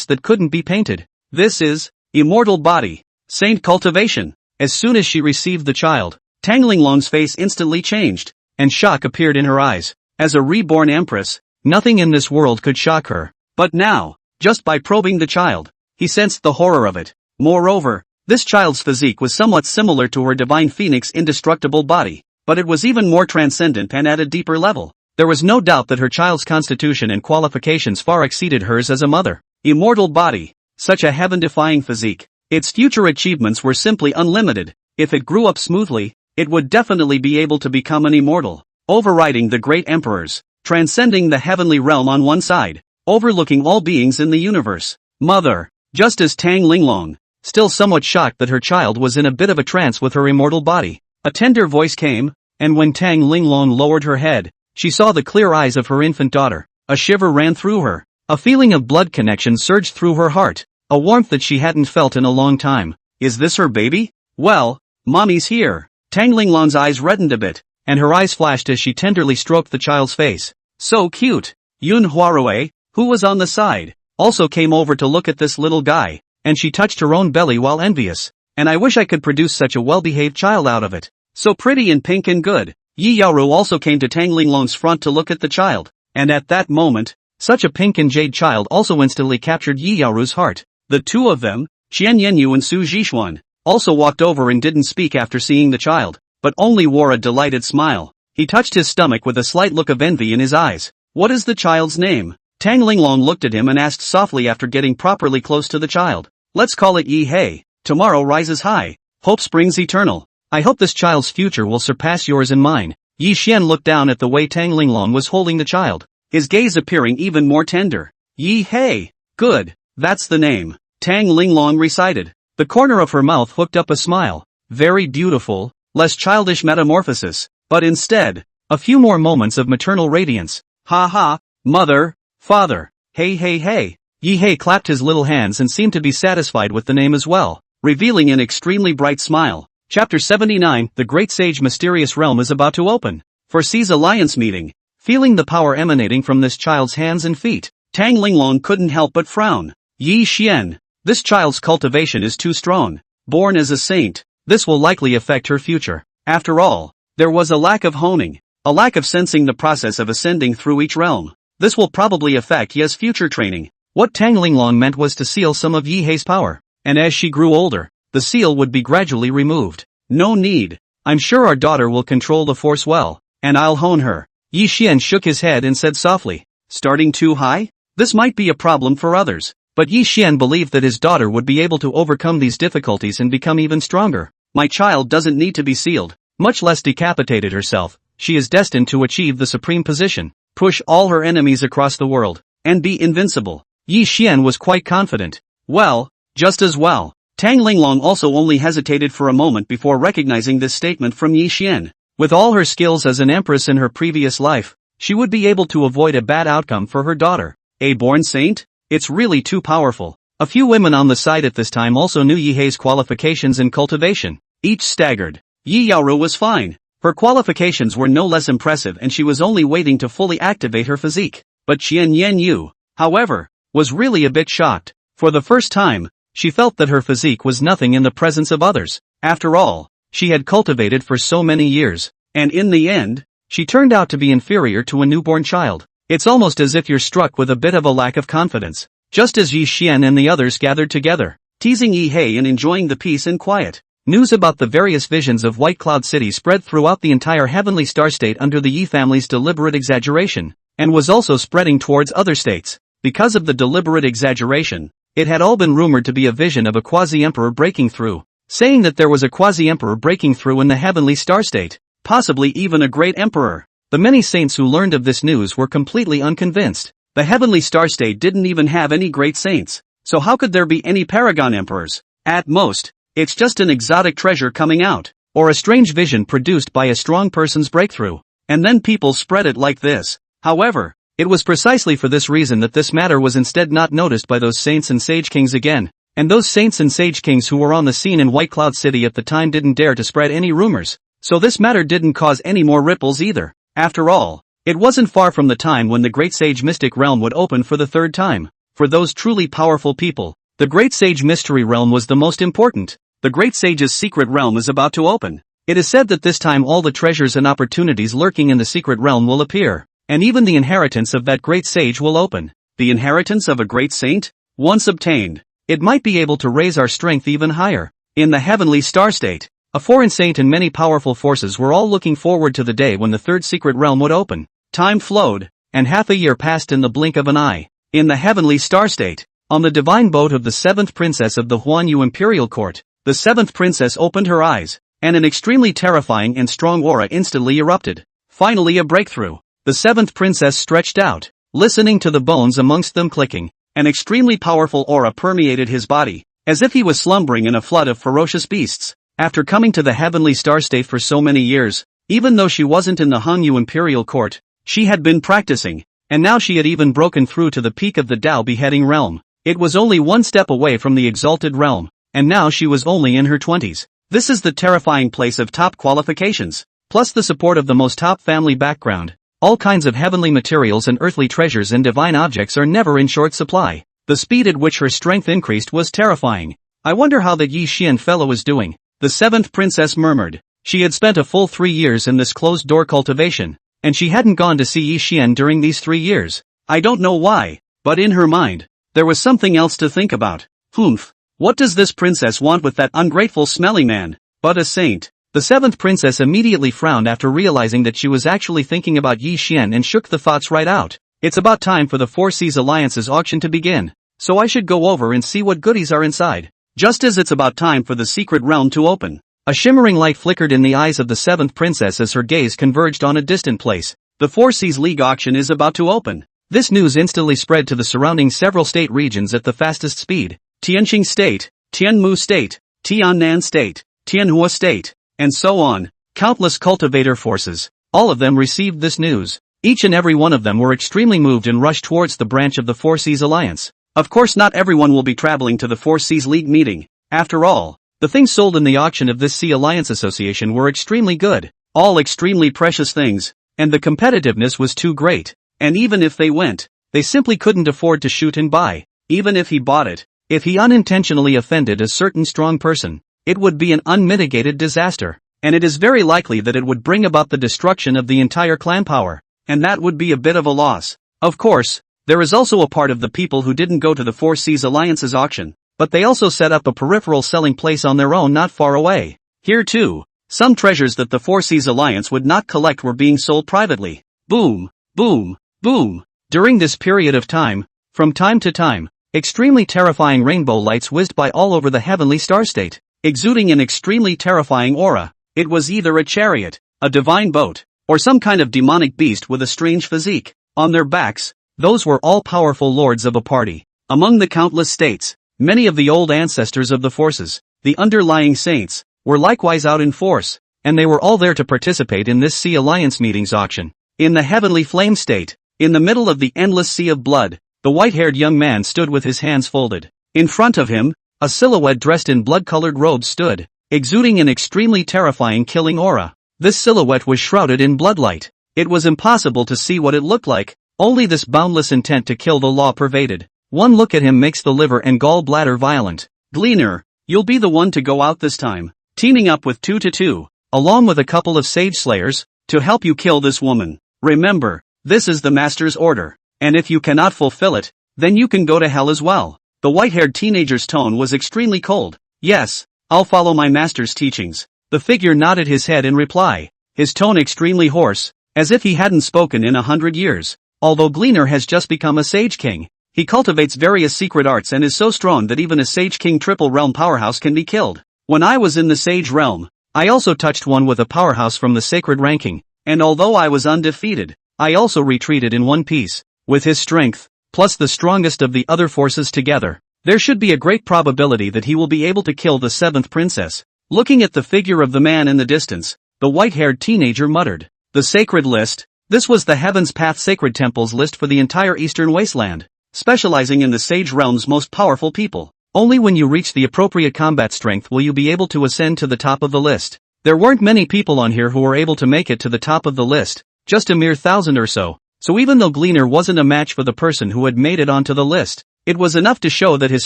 that couldn't be painted. This is immortal body, saint cultivation. As soon as she received the child, Tang Linglong's face instantly changed, and shock appeared in her eyes. As a reborn empress, nothing in this world could shock her. But now, just by probing the child, he sensed the horror of it. Moreover, this child's physique was somewhat similar to her divine phoenix indestructible body, but it was even more transcendent and at a deeper level. There was no doubt that her child's constitution and qualifications far exceeded hers as a mother. Immortal body, such a heaven-defying physique. Its future achievements were simply unlimited. If it grew up smoothly, it would definitely be able to become an immortal, overriding the great emperors, transcending the heavenly realm on one side, overlooking all beings in the universe. Mother, just as Tang Linglong, still somewhat shocked that her child was in a bit of a trance with her immortal body, a tender voice came, and when Tang Linglong lowered her head, she saw the clear eyes of her infant daughter. A shiver ran through her. A feeling of blood connection surged through her heart, a warmth that she hadn't felt in a long time. Is this her baby? Well, mommy's here. Tang Linglong's eyes reddened a bit, and her eyes flashed as she tenderly stroked the child's face. So cute. Yun Huarui, who was on the side, also came over to look at this little guy, and she touched her own belly while envious. And I wish I could produce such a well-behaved child out of it. So pretty and pink and good. Yi Yaoru also came to Tang Linglong's front to look at the child, and at that moment, such a pink and jade child also instantly captured Yi Yaoru's heart. The two of them, Qian Yanyu and Su Zhixuan, also walked over and didn't speak after seeing the child, but only wore a delighted smile. He touched his stomach with a slight look of envy in his eyes. What is the child's name? Tang Linglong looked at him and asked softly after getting properly close to the child. Let's call it Yi Hei. Tomorrow rises high. Hope springs eternal. I hope this child's future will surpass yours and mine. Yi Xian looked down at the way Tang Linglong was holding the child. his gaze appearing even more tender. Yi Hei. Good. That's the name. Tang Linglong recited. The corner of her mouth hooked up a smile. Very beautiful, less childish metamorphosis, but instead, a few more moments of maternal radiance. Ha ha, mother, father, hey hey hey. Yi Hei clapped his little hands and seemed to be satisfied with the name as well, revealing an extremely bright smile. Chapter 79, The Great Sage Mysterious Realm is about to open. Foresees alliance meeting. Feeling the power emanating from this child's hands and feet, Tang Linglong couldn't help but frown. Yi Xian. This child's cultivation is too strong. Born as a saint, this will likely affect her future. After all, there was a lack of honing, a lack of sensing the process of ascending through each realm. This will probably affect Ye's future training. What Tang Linglong meant was to seal some of Yi Hei's power, and as she grew older, the seal would be gradually removed. No need. I'm sure our daughter will control the force well, and I'll hone her. Yi Xian shook his head and said softly, starting too high? This might be a problem for others. But Yi Xian believed that his daughter would be able to overcome these difficulties and become even stronger. My child doesn't need to be sealed, much less decapitated herself. She is destined to achieve the supreme position, push all her enemies across the world, and be invincible. Yi Xian was quite confident. Well, just as well. Tang Linglong also only hesitated for a moment before recognizing this statement from Yi Xian. With all her skills as an empress in her previous life, she would be able to avoid a bad outcome for her daughter. A born saint? It's really too powerful. A few women on the side at this time also knew Yi Hei's qualifications in cultivation. Each staggered. Yi Yaoru was fine. Her qualifications were no less impressive and she was only waiting to fully activate her physique. But Qian Yanyu, however, was really a bit shocked. For the first time, she felt that her physique was nothing in the presence of others. After all, she had cultivated for so many years. And in the end, she turned out to be inferior to a newborn child. It's almost as if you're struck with a bit of a lack of confidence. Just as Yi Xian and the others gathered together, teasing Yi Hei and enjoying the peace and quiet. News about the various visions of White Cloud City spread throughout the entire heavenly star state under the Yi family's deliberate exaggeration, and was also spreading towards other states. Because of the deliberate exaggeration, it had all been rumored to be a vision of a quasi-emperor breaking through, saying that there was a quasi-emperor breaking through in the heavenly star state, possibly even a great emperor. The many saints who learned of this news were completely unconvinced. The heavenly star state didn't even have any great saints, so how could there be any paragon emperors? At most, it's just an exotic treasure coming out, or a strange vision produced by a strong person's breakthrough, and then people spread it like this. However, it was precisely for this reason that this matter was instead not noticed by those saints and sage kings again, and those saints and sage kings who were on the scene in White Cloud City at the time didn't dare to spread any rumors, so this matter didn't cause any more ripples either. After all, it wasn't far from the time when the Great Sage Mystic Realm would open for the third time. For those truly powerful people, the Great Sage Mystery Realm was the most important. The Great Sage's secret realm is about to open. It is said that this time all the treasures and opportunities lurking in the secret realm will appear, and even the inheritance of that great sage will open. The inheritance of a great saint? Once obtained, it might be able to raise our strength even higher. In the heavenly star state, a foreign saint and many powerful forces were all looking forward to the day when the third secret realm would open. Time flowed, and half a year passed in the blink of an eye. In the heavenly star state, on the divine boat of the seventh princess of the Huanyu Imperial Court, the seventh princess opened her eyes, and an extremely terrifying and strong aura instantly erupted. Finally a breakthrough. The seventh princess stretched out, listening to the bones amongst them clicking. An extremely powerful aura permeated his body, as if he was slumbering in a flood of ferocious beasts. After coming to the heavenly star state for so many years, even though she wasn't in the Hangyu Imperial Court, she had been practicing, and now she had even broken through to the peak of the Tao beheading realm. It was only one step away from the exalted realm, and now she was only in her 20s. This is the terrifying place of top qualifications, plus the support of the most top family background. All kinds of heavenly materials and earthly treasures and divine objects are never in short supply. The speed at which her strength increased was terrifying. I wonder how that Yi Xian fellow is doing. The seventh princess murmured. She had spent a full 3 years in this closed-door cultivation, and she hadn't gone to see Yi Xian during these 3 years. I don't know why, but in her mind, there was something else to think about. Humph, what does this princess want with that ungrateful smelly man? But a saint. The seventh princess immediately frowned after realizing that she was actually thinking about Yi Xian and shook the thoughts right out. It's about time for the Four Seas Alliance's auction to begin, so I should go over and see what goodies are inside. Just as it's about time for the secret realm to open. A shimmering light flickered in the eyes of the seventh princess as her gaze converged on a distant place. The Four Seas League auction is about to open. This news instantly spread to the surrounding several state regions at the fastest speed. Tianqing State, Tianmu State, Tiannan State, Tianhua State, and so on. Countless cultivator forces, all of them received this news. Each and every one of them were extremely moved and rushed towards the branch of the Four Seas Alliance. Of course not everyone will be traveling to the Four Seas League meeting. After all, the things sold in the auction of this Sea Alliance Association were extremely good, all extremely precious things, and the competitiveness was too great. And even if they went, they simply couldn't afford to shoot and buy. Even if he bought it, if he unintentionally offended a certain strong person, it would be an unmitigated disaster, and it is very likely that it would bring about the destruction of the entire clan power, and that would be a bit of a loss. Of course, there is also a part of the people who didn't go to the Four Seas Alliance's auction, but they also set up a peripheral selling place on their own not far away. Here too, some treasures that the Four Seas Alliance would not collect were being sold privately. Boom, boom, boom. During this period of time, from time to time, extremely terrifying rainbow lights whizzed by all over the heavenly star state, exuding an extremely terrifying aura. It was either a chariot, a divine boat, or some kind of demonic beast with a strange physique. On their backs, those were all powerful lords of a party. Among the countless states, many of the old ancestors of the forces, the underlying saints, were likewise out in force, and they were all there to participate in this Sea Alliance meetings auction. In the heavenly flame state, in the middle of the endless sea of blood, the white-haired young man stood with his hands folded. In front of him, a silhouette dressed in blood-colored robes stood, exuding an extremely terrifying killing aura. This silhouette was shrouded in bloodlight. It was impossible to see what it looked like, only this boundless intent to kill the law pervaded. One look at him makes the liver and gallbladder violent. Gleaner, you'll be the one to go out this time, teaming up with 2-2, along with a couple of sage slayers, to help you kill this woman. Remember, this is the master's order, and if you cannot fulfill it, then you can go to hell as well. The white-haired teenager's tone was extremely cold. Yes, I'll follow my master's teachings. The figure nodded his head in reply, his tone extremely hoarse, as if he hadn't spoken in 100 years. Although Gleaner has just become a Sage King, he cultivates various secret arts and is so strong that even a Sage King triple realm powerhouse can be killed. When I was in the Sage realm, I also touched one with a powerhouse from the sacred ranking, and although I was undefeated, I also retreated in one piece. With his strength, plus the strongest of the other forces together, there should be a great probability that he will be able to kill the 7th princess. Looking at the figure of the man in the distance, the white-haired teenager muttered. The sacred list. This was the Heaven's Path Sacred Temples list for the entire Eastern Wasteland, specializing in the Sage Realm's most powerful people. Only when you reach the appropriate combat strength will you be able to ascend to the top of the list. There weren't many people on here who were able to make it to the top of the list, just a mere 1,000 or so. So even though Gleaner wasn't a match for the person who had made it onto the list, it was enough to show that his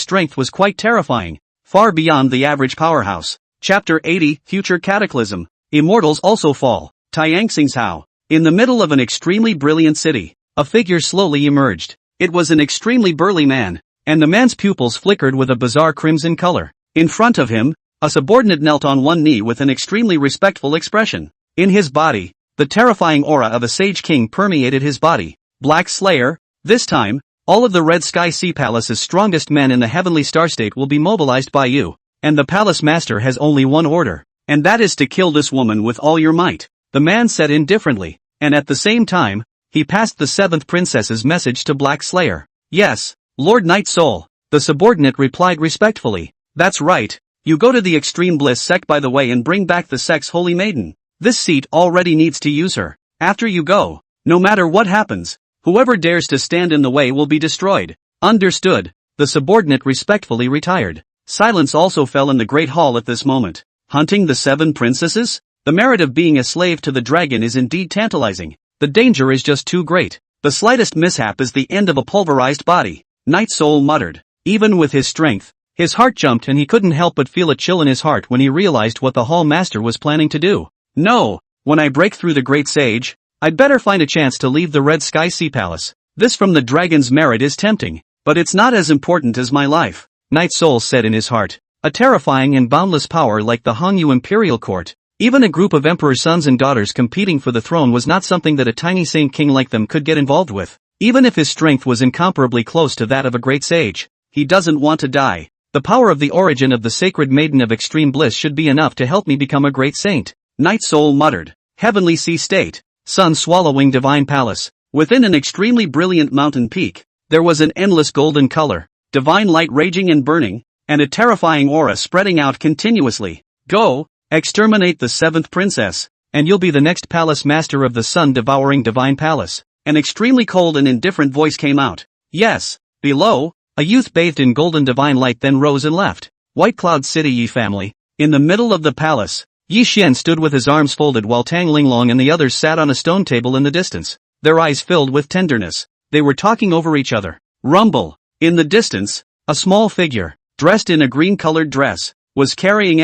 strength was quite terrifying, far beyond the average powerhouse. Chapter 80, Future Cataclysm. Immortals also fall. Tianxing's How. In the middle of an extremely brilliant city, a figure slowly emerged. It was an extremely burly man, and the man's pupils flickered with a bizarre crimson color. In front of him, a subordinate knelt on one knee with an extremely respectful expression. In his body, the terrifying aura of a Sage King permeated his body. Black Slayer. This time, all of the Red Sky Sea Palace's strongest men in the Heavenly Star State will be mobilized by you, and the Palace Master has only one order, and that is to kill this woman with all your might. The man said indifferently, and at the same time, he passed the 7th princess's message to Black Slayer. Yes, Lord Night Soul, the subordinate replied respectfully. That's right, you go to the Extreme Bliss sect by the way and bring back the sect's holy maiden. This seat already needs to use her. After you go, no matter what happens, whoever dares to stand in the way will be destroyed. Understood, the subordinate respectfully retired. Silence also fell in the Great Hall at this moment. Hunting the 7 princesses? The merit of being a slave to the dragon is indeed tantalizing. The danger is just too great. The slightest mishap is the end of a pulverized body. Night Soul muttered. Even with his strength, his heart jumped and he couldn't help but feel a chill in his heart when he realized what the Hall Master was planning to do. No, when I break through the Great Sage, I'd better find a chance to leave the Red Sky Sea Palace. This from the dragon's merit is tempting, but it's not as important as my life, Night Soul said in his heart. A terrifying and boundless power like the Hongyu Imperial Court. Even a group of emperor's sons and daughters competing for the throne was not something that a tiny saint king like them could get involved with. Even if his strength was incomparably close to that of a great sage, he doesn't want to die. The power of the origin of the sacred maiden of extreme bliss should be enough to help me become a great saint, Night Soul muttered. Heavenly Sea State. sun swallowing divine palace. Within an extremely brilliant mountain peak, there was an endless golden color, divine light raging and burning, and a terrifying aura spreading out continuously. Go, exterminate the 7th princess, and you'll be the next palace master of the sun-devouring divine palace. An extremely cold and indifferent voice came out. Yes. Below, a youth bathed in golden divine light then rose and left. White Cloud City Yi family. In the middle of the palace, Yi Xian stood with his arms folded while Tang Linglong and the others sat on a stone table in the distance, their eyes filled with tenderness. They were talking over each other. Rumble. In the distance, a small figure, dressed in a green-colored dress, was carrying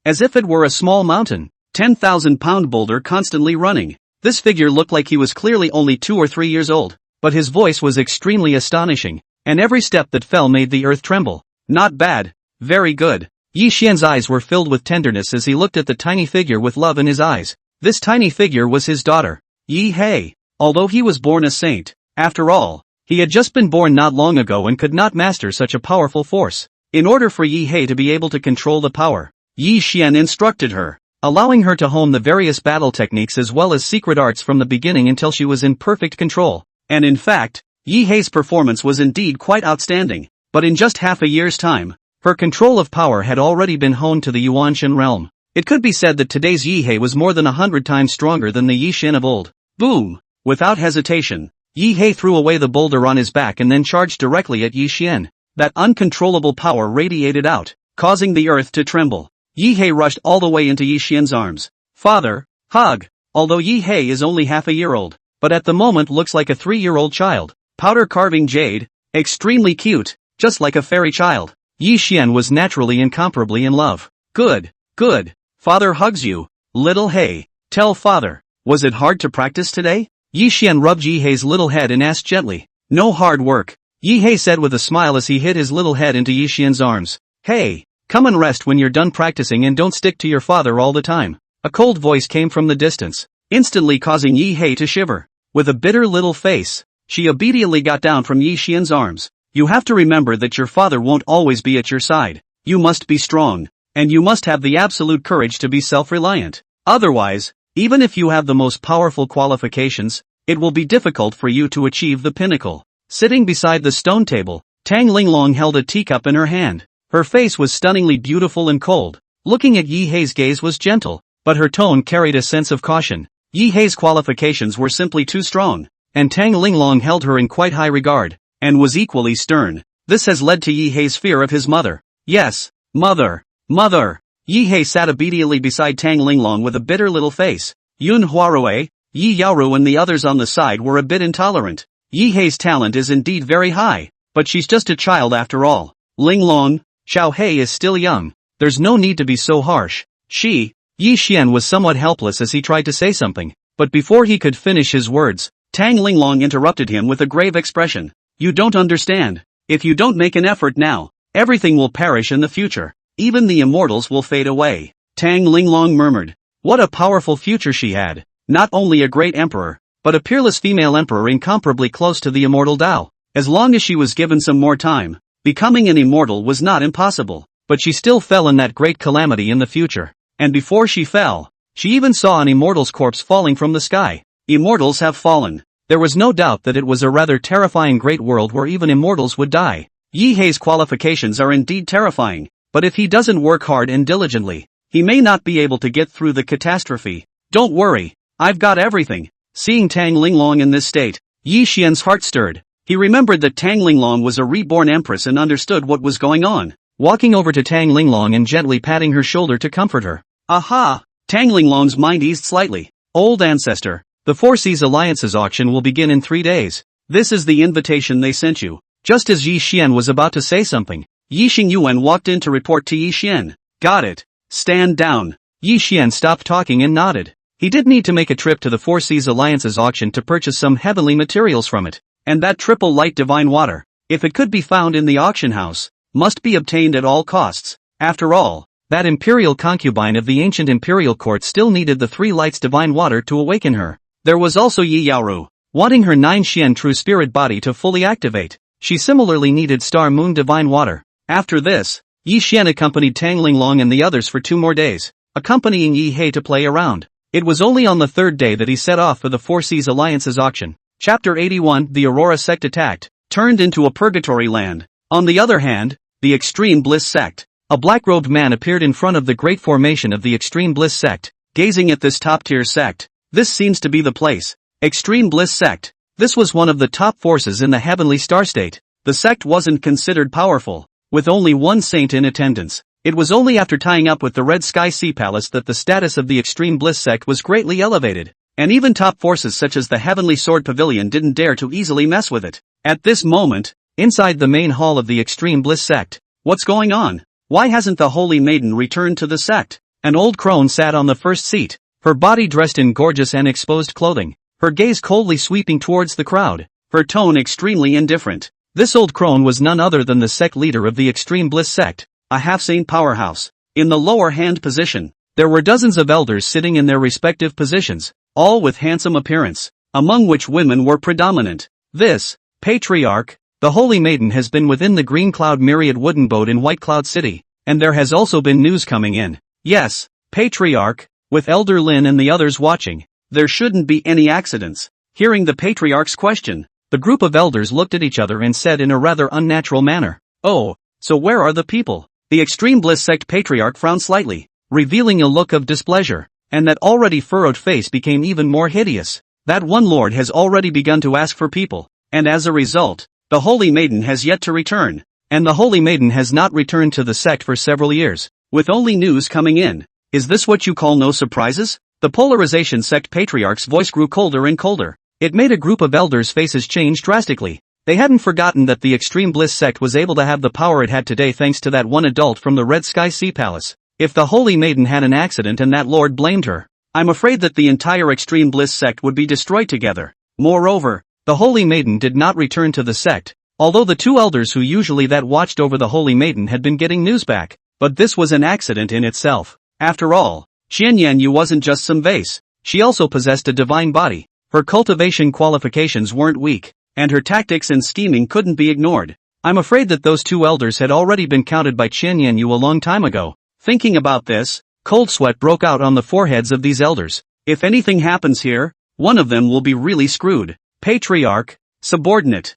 as if it were a small mountain, 10,000-pound boulder constantly running. This figure looked like he was clearly only 2 or 3 years old, but his voice was extremely astonishing, and every step that fell made the earth tremble. Not bad. Very good. Yi Xian's eyes were filled with tenderness as he looked at the tiny figure with love in his eyes. This tiny figure was his daughter, Yi Hei. Although he was born a saint, after all, he had just been born not long ago and could not master such a powerful force. In order for Yi Hei to be able to control the power, Yi Xian instructed her, allowing her to hone the various battle techniques as well as secret arts from the beginning until she was in perfect control. And in fact, Yi Hei's performance was indeed quite outstanding, but in just half a year's time, her control of power had already been honed to the Yuanshan realm. It could be said that today's Yi Hei was more than 100 times stronger than the Yi Xian of old. Boom! Without hesitation, Yi Hei threw away the boulder on his back and then charged directly at Yi Xian. That uncontrollable power radiated out, causing the earth to tremble. Yi Hei rushed all the way into Yi Xian's arms. Father, hug! Although Yi Hei is only half a year old, but at the moment looks like a 3-year-old child. Powder carving jade, extremely cute, just like a fairy child. Yi Xian was naturally incomparably in love. Good, good. Father hugs you. Little Hei, tell father, was it hard to practice today? Yi Xian rubbed Yi Hei's little head and asked gently. No hard work, Yi Hei said with a smile as he hid his little head into Yi Xian's arms. Hey, come and rest when you're done practicing and don't stick to your father all the time. A cold voice came from the distance, instantly causing Yi Hei to shiver. With a bitter little face, she obediently got down from Yi Xian's arms. You have to remember that your father won't always be at your side. You must be strong, and you must have the absolute courage to be self-reliant. Otherwise, even if you have the most powerful qualifications, it will be difficult for you to achieve the pinnacle. Sitting beside the stone table, Tang Linglong held a teacup in her hand. Her face was stunningly beautiful and cold. Looking at Yi Hei's gaze was gentle, but her tone carried a sense of caution. Yi Hei's qualifications were simply too strong, and Tang Linglong held her in quite high regard, and was equally stern. This has led to Yi Hei's fear of his mother. Yes, mother, mother. Yi Hei sat obediently beside Tang Linglong with a bitter little face. Yun Huarue, Yi Yaoru and the others on the side were a bit intolerant. Yi Hei's talent is indeed very high, but she's just a child after all. Linglong, Xiao Hei is still young. There's no need to be so harsh. Yi Xian was somewhat helpless as he tried to say something, but before he could finish his words, Tang Linglong interrupted him with a grave expression. You don't understand. If you don't make an effort now, everything will perish in the future. Even the immortals will fade away. Tang Linglong murmured. What a powerful future she had. Not only a great emperor, but a peerless female emperor incomparably close to the immortal Tao. As long as she was given some more time, becoming an immortal was not impossible. But she still fell in that great calamity in the future. And before she fell, she even saw an immortal's corpse falling from the sky. Immortals have fallen. There was no doubt that it was a rather terrifying great world where even immortals would die. Yi Hei's qualifications are indeed terrifying, but if he doesn't work hard and diligently, he may not be able to get through the catastrophe. Don't worry, I've got everything. Seeing Tang Linglong in this state, Yi Xian's heart stirred. He remembered that Tang Linglong was a reborn empress and understood what was going on. Walking over to Tang Linglong and gently patting her shoulder to comfort her. Aha! Tang Linglong's mind eased slightly. Old ancestor, the Four Seas Alliance's auction will begin in 3 days. This is the invitation they sent you. Just as Yi Xian was about to say something, Yi Xingyuan walked in to report to Yi Xian. Got it. Stand down. Yi Xian stopped talking and nodded. He did need to make a trip to the Four Seas Alliance's auction to purchase some heavenly materials from it. And that triple light divine water, if it could be found in the auction house, must be obtained at all costs. After all, that imperial concubine of the ancient Imperial Court still needed the 3 lights divine water to awaken her. There was also Yi Yaoru, wanting her 9 Xian true spirit body to fully activate. She similarly needed star moon divine water. After this, Yi Xian accompanied Tang Linglong and the others for 2 more days, accompanying Yi Hei to play around. It was only on the third day that he set off for the Four Seas Alliance's auction. Chapter 81. The Aurora sect attacked, turned into a purgatory land. On the other hand, the Extreme Bliss sect. A black-robed man appeared in front of the great formation of the Extreme Bliss sect, gazing at this top-tier sect. This seems to be the place. Extreme Bliss sect. This was one of the top forces in the heavenly star state. The sect wasn't considered powerful, with only one saint in attendance. It was only after tying up with the Red Sky Sea Palace that the status of the Extreme Bliss sect was greatly elevated, and even top forces such as the Heavenly Sword Pavilion didn't dare to easily mess with it. At this moment, inside the main hall of the Extreme Bliss sect, what's going on? Why hasn't the Holy Maiden returned to the sect? An old crone sat on the first seat, her body dressed in gorgeous and exposed clothing, her gaze coldly sweeping towards the crowd, her tone extremely indifferent. This old crone was none other than the sect leader of the Extreme Bliss sect, a half-saint powerhouse. In the lower hand position, there were dozens of elders sitting in their respective positions, all with handsome appearance, among which women were predominant. This patriarch, the Holy Maiden, has been within the Green Cloud Myriad wooden boat in White Cloud City, and there has also been news coming in. Yes, patriarch, with Elder Lin and the others watching. There shouldn't be any accidents. Hearing the patriarch's question, the group of elders looked at each other and said in a rather unnatural manner, "Oh, so where are the people?" The Extreme Bliss sect patriarch frowned slightly, revealing a look of displeasure, and that already furrowed face became even more hideous. That one lord has already begun to ask for people, and as a result, the Holy Maiden has yet to return, and the Holy Maiden has not returned to the sect for several years, with only news coming in. Is this what you call no surprises? The Polarization sect patriarch's voice grew colder and colder. It made a group of elders' faces change drastically. They hadn't forgotten that the Extreme Bliss sect was able to have the power it had today thanks to that one adult from the Red Sky Sea Palace. If the Holy Maiden had an accident and that lord blamed her, I'm afraid that the entire Extreme Bliss sect would be destroyed together. Moreover, the Holy Maiden did not return to the sect, although the two elders who usually that watched over the Holy Maiden had been getting news back. But this was an accident in itself. After all, Xian Yanyu wasn't just some vase, she also possessed a divine body. Her cultivation qualifications weren't weak, and her tactics and scheming couldn't be ignored. I'm afraid that those two elders had already been counted by Xian Yanyu a long time ago. Thinking about this, cold sweat broke out on the foreheads of these elders. If anything happens here, one of them will be really screwed. Patriarch, subordinate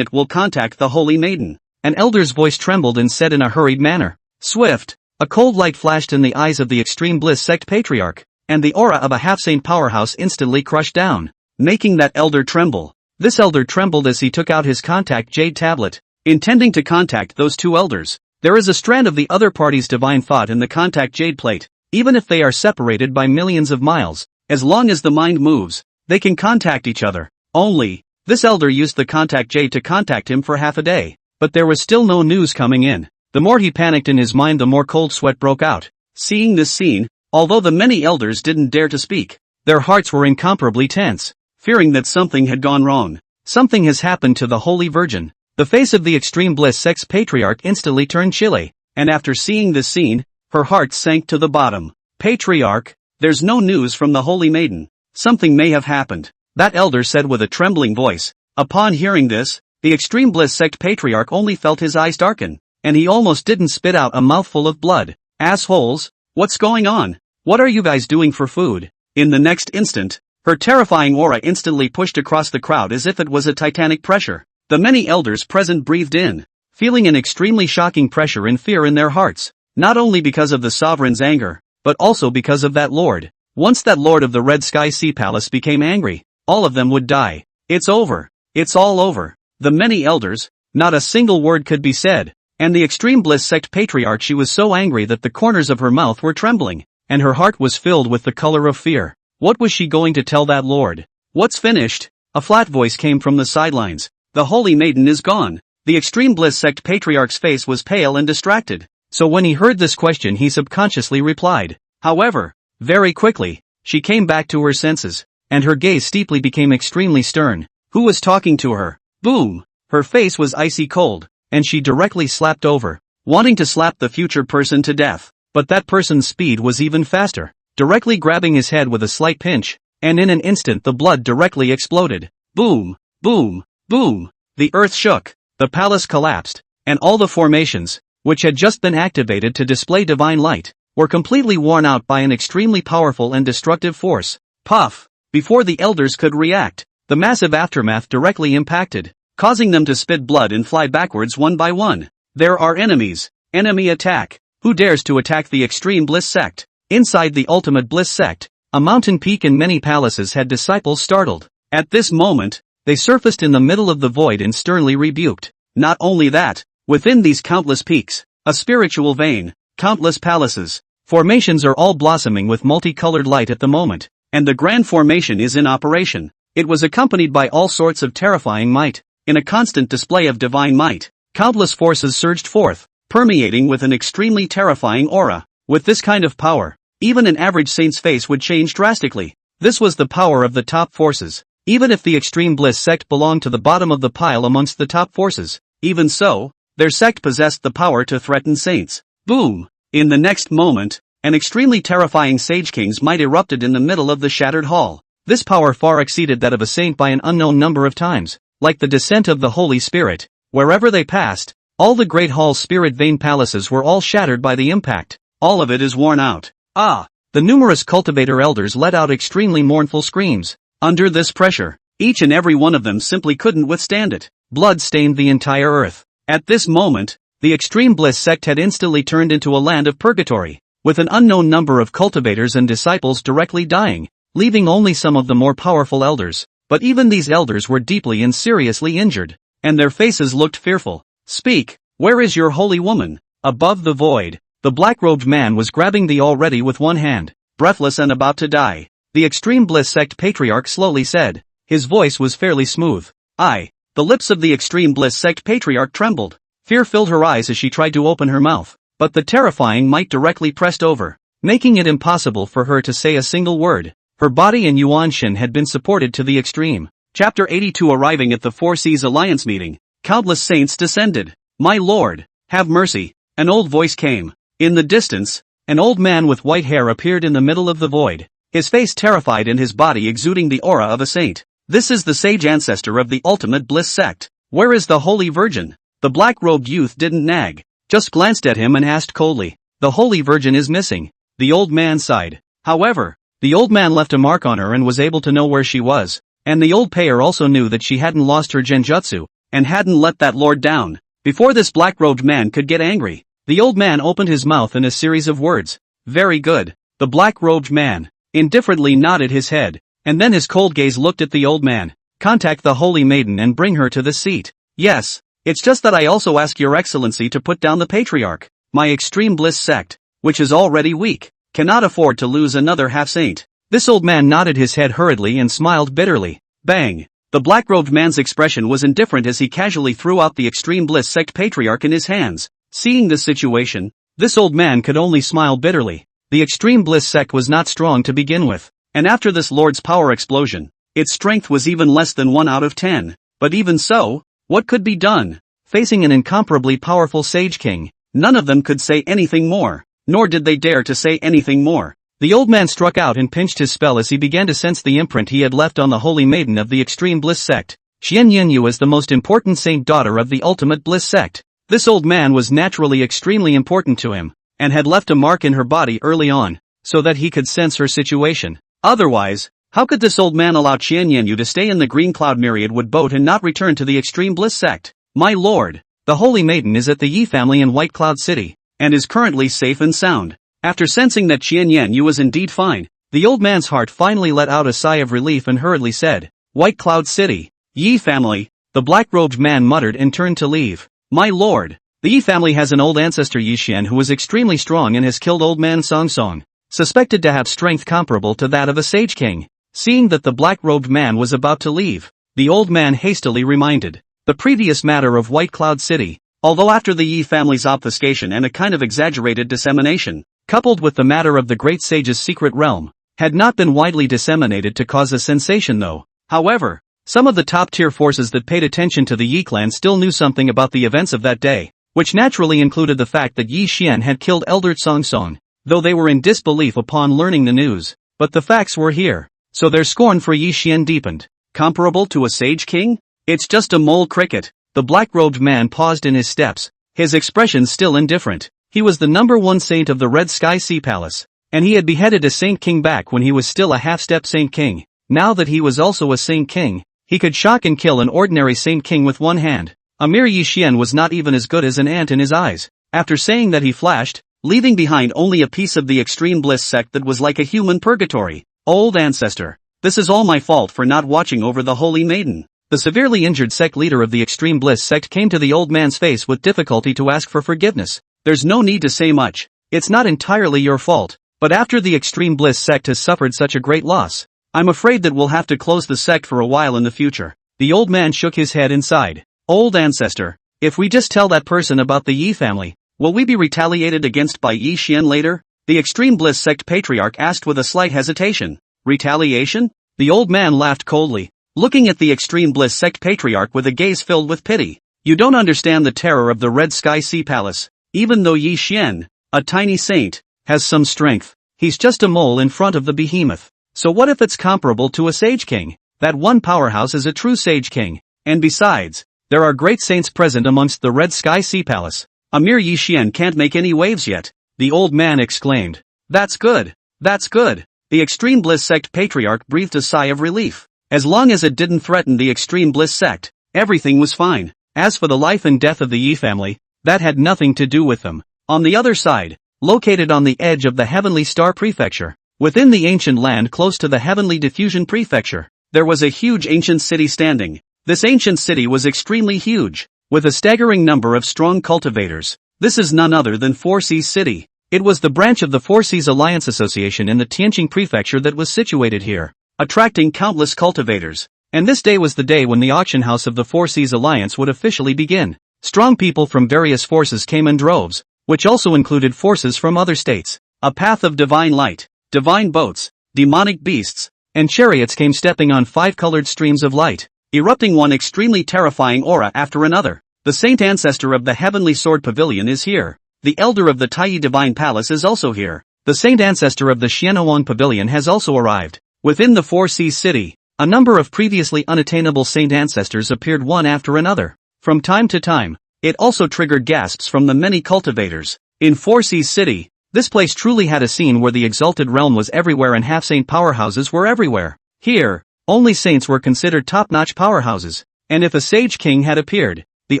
will contact the Holy Maiden. An elder's voice trembled and said in a hurried manner. Swift, a cold light flashed in the eyes of the Extreme Bliss sect patriarch, and the aura of a half-saint powerhouse instantly crushed down, making that elder tremble. This elder trembled as he took out his contact jade tablet, intending to contact those two elders. There is a strand of the other party's divine thought in the contact jade plate. Even if they are separated by millions of miles, as long as the mind moves, they can contact each other. Only, this elder used the contact jade to contact him for half a day, but there was still no news coming in. The more he panicked in his mind, the more cold sweat broke out. Seeing this scene, although the many elders didn't dare to speak, their hearts were incomparably tense, fearing that something had gone wrong. Something has happened to the Holy Virgin. The face of the Extreme Bliss sect's patriarch instantly turned chilly, and after seeing this scene, her heart sank to the bottom. Patriarch, there's no news from the Holy Maiden. Something may have happened, that elder said with a trembling voice. Upon hearing this, the Extreme Bliss sect patriarch only felt his eyes darken, and he almost didn't spit out a mouthful of blood. Assholes, what's going on? What are you guys doing for food? In the next instant, her terrifying aura instantly pushed across the crowd as if it was a titanic pressure. The many elders present breathed in, feeling an extremely shocking pressure and fear in their hearts, not only because of the sovereign's anger, but also because of that lord. Once that lord of the Red Sky Sea Palace became angry, all of them would die. It's over. It's all over. The many elders, not a single word could be said, and the Extreme Bliss sect patriarch, she was so angry that the corners of her mouth were trembling, and her heart was filled with the color of fear. What was she going to tell that lord? What's finished? A flat voice came from the sidelines. The Holy Maiden is gone. The Extreme Bliss sect patriarch's face was pale and distracted, so when he heard this question he subconsciously replied. However, very quickly, she came back to her senses, and her gaze steeply became extremely stern. Who was talking to her? Boom! Her face was icy cold, and she directly slapped over, wanting to slap the future person to death. But that person's speed was even faster, directly grabbing his head with a slight pinch, and in an instant the blood directly exploded. Boom! Boom! Boom! The earth shook, the palace collapsed, and all the formations, which had just been activated to display divine light, were completely worn out by an extremely powerful and destructive force. Puff! Before the elders could react, the massive aftermath directly impacted, causing them to spit blood and fly backwards one by one. There are enemies. Enemy attack. Who dares to attack the Extreme Bliss Sect? Inside the Ultimate Bliss Sect, a mountain peak and many palaces had disciples startled. At this moment, they surfaced in the middle of the void and sternly rebuked. Not only that, within these countless peaks, a spiritual vein, countless palaces, formations are all blossoming with multicolored light at the moment, and the grand formation is in operation. It was accompanied by all sorts of terrifying might. In a constant display of divine might, countless forces surged forth, permeating with an extremely terrifying aura. With this kind of power, even an average saint's face would change drastically. This was the power of the top forces. Even if the Extreme Bliss Sect belonged to the bottom of the pile amongst the top forces, even so, their sect possessed the power to threaten saints. Boom! In the next moment, an extremely terrifying Sage King's might erupted in the middle of the shattered hall. This power far exceeded that of a saint by an unknown number of times. Like the descent of the Holy Spirit, wherever they passed, all the great hall's spirit vein palaces were all shattered by the impact. All of it is worn out. Ah! The numerous cultivator elders let out extremely mournful screams. Under this pressure, each and every one of them simply couldn't withstand it. Blood stained the entire earth. At this moment, the Extreme Bliss Sect had instantly turned into a land of purgatory, with an unknown number of cultivators and disciples directly dying, leaving only some of the more powerful elders. But even these elders were deeply and seriously injured, and their faces looked fearful. Speak, where is your holy woman? Above the void, the black-robed man was grabbing the already with one hand, breathless and about to die. The Extreme Bliss Sect Patriarch slowly said. His voice was fairly smooth. The lips of the Extreme Bliss Sect Patriarch trembled. Fear filled her eyes as she tried to open her mouth, but the terrifying might directly pressed over, making it impossible for her to say a single word. Her body and Yuan Shin had been supported to the extreme. Chapter 82. Arriving at the Four Seas Alliance meeting, countless saints descended. My lord, have mercy, an old voice came. In the distance, an old man with white hair appeared in the middle of the void, his face terrified and his body exuding the aura of a saint. This is the sage ancestor of the Ultimate Bliss Sect. Where is the Holy Virgin? The black-robed youth didn't nag, just glanced at him and asked coldly. The Holy Virgin is missing. The old man sighed. However, the old man left a mark on her and was able to know where she was, and the old payer also knew that she hadn't lost her genjutsu, and hadn't let that lord down. Before this black-robed man could get angry, the old man opened his mouth in a series of words. Very good. The black-robed man indifferently nodded his head, and then his cold gaze looked at the old man. Contact the holy maiden and bring her to the seat. Yes, it's just that I also ask your excellency to put down the patriarch. My Extreme Bliss Sect, which is already weak, cannot afford to lose another half-saint. This old man nodded his head hurriedly and smiled bitterly. Bang! The black-robed man's expression was indifferent as he casually threw out the Extreme Bliss Sect patriarch in his hands. Seeing the situation, this old man could only smile bitterly. The Extreme Bliss Sect was not strong to begin with, and after this lord's power explosion, its strength was even less than 1 out of 10. But even so, what could be done? Facing an incomparably powerful Sage King, none of them could say anything more. Nor did they dare to say anything more. The old man struck out and pinched his spell as he began to sense the imprint he had left on the holy maiden of the Extreme Bliss Sect. Xian Yunyu is the most important saint daughter of the Ultimate Bliss Sect. This old man was naturally extremely important to him, and had left a mark in her body early on, so that he could sense her situation. Otherwise, how could this old man allow Xian Yunyu to stay in the Green Cloud Myriad Wood boat and not return to the Extreme Bliss Sect? My lord, the holy maiden is at the Yi family in White Cloud City, and is currently safe and sound. After sensing that Xian Yunyu was indeed fine, the old man's heart finally let out a sigh of relief and hurriedly said, White Cloud City, Yi family. The black-robed man muttered and turned to leave. My lord, the Yi family has an old ancestor Yi Xian who is extremely strong and has killed old man Song Song, suspected to have strength comparable to that of a Sage King. Seeing that the black-robed man was about to leave, the old man hastily reminded the previous matter of White Cloud City. Although after the Yi family's obfuscation and a kind of exaggerated dissemination, coupled with the matter of the great sage's secret realm, had not been widely disseminated to cause a sensation though. However, some of the top-tier forces that paid attention to the Yi clan still knew something about the events of that day, which naturally included the fact that Yi Xian had killed Elder Song Song, though they were in disbelief upon learning the news. But the facts were here, so their scorn for Yi Xian deepened. Comparable to a Sage King? It's just a mole cricket. The black-robed man paused in his steps, his expression still indifferent. He was the #1 saint of the Red Sky Sea Palace, and he had beheaded a Saint King back when he was still a half-step Saint King. Now that he was also a Saint King, he could shock and kill an ordinary Saint King with one hand. A mere Xuan was not even as good as an ant in his eyes. After saying that, he flashed, leaving behind only a piece of the extreme bliss sect that was like a human purgatory. Old ancestor, this is all my fault for not watching over the holy maiden. The severely injured sect leader of the extreme bliss sect came to the old man's face with difficulty to ask for forgiveness. There's no need to say much. It's not entirely your fault, but after the extreme bliss sect has suffered such a great loss, I'm afraid that we'll have to close the sect for a while in the future. The old man shook his head and sighed. Old ancestor, if we just tell that person about the Yi family, will we be retaliated against by Yi Xian later? The extreme bliss sect patriarch asked with a slight hesitation. Retaliation? The old man laughed coldly, looking at the extreme bliss sect patriarch with a gaze filled with pity. You don't understand the terror of the Red Sky Sea Palace. Even though Yi Xian, a tiny saint, has some strength, he's just a mole in front of the behemoth. So what if it's comparable to a sage king? That one powerhouse is a true sage king. And besides, there are great saints present amongst the Red Sky Sea Palace. A mere Yi Xian can't make any waves yet. The old man exclaimed. That's good. That's good. The extreme bliss sect patriarch breathed a sigh of relief. As long as it didn't threaten the extreme bliss sect, everything was fine. As for the life and death of the Yi family, that had nothing to do with them. On the other side, located on the edge of the Heavenly Star Prefecture, within the ancient land close to the Heavenly Diffusion Prefecture, there was a huge ancient city standing. This ancient city was extremely huge, with a staggering number of strong cultivators. This is none other than Four Seas City. It was the branch of the Four Seas Alliance Association in the Tianqing Prefecture that was situated here, attracting countless cultivators. And this day was the day when the auction house of the Four Seas Alliance would officially begin. Strong people from various forces came in droves, which also included forces from other states. A path of divine light, divine boats, demonic beasts, and chariots came stepping on 5-colored streams of light, erupting one extremely terrifying aura after another. The saint ancestor of the Heavenly Sword Pavilion is here. The elder of the Taiyi Divine Palace is also here. The saint ancestor of the Xianhuang Pavilion has also arrived. Within the Four Seas City, a number of previously unattainable saint ancestors appeared one after another. From time to time, it also triggered gasps from the many cultivators. In Four Seas City, this place truly had a scene where the exalted realm was everywhere and half-saint powerhouses were everywhere. Here, only saints were considered top-notch powerhouses, and if a sage king had appeared, the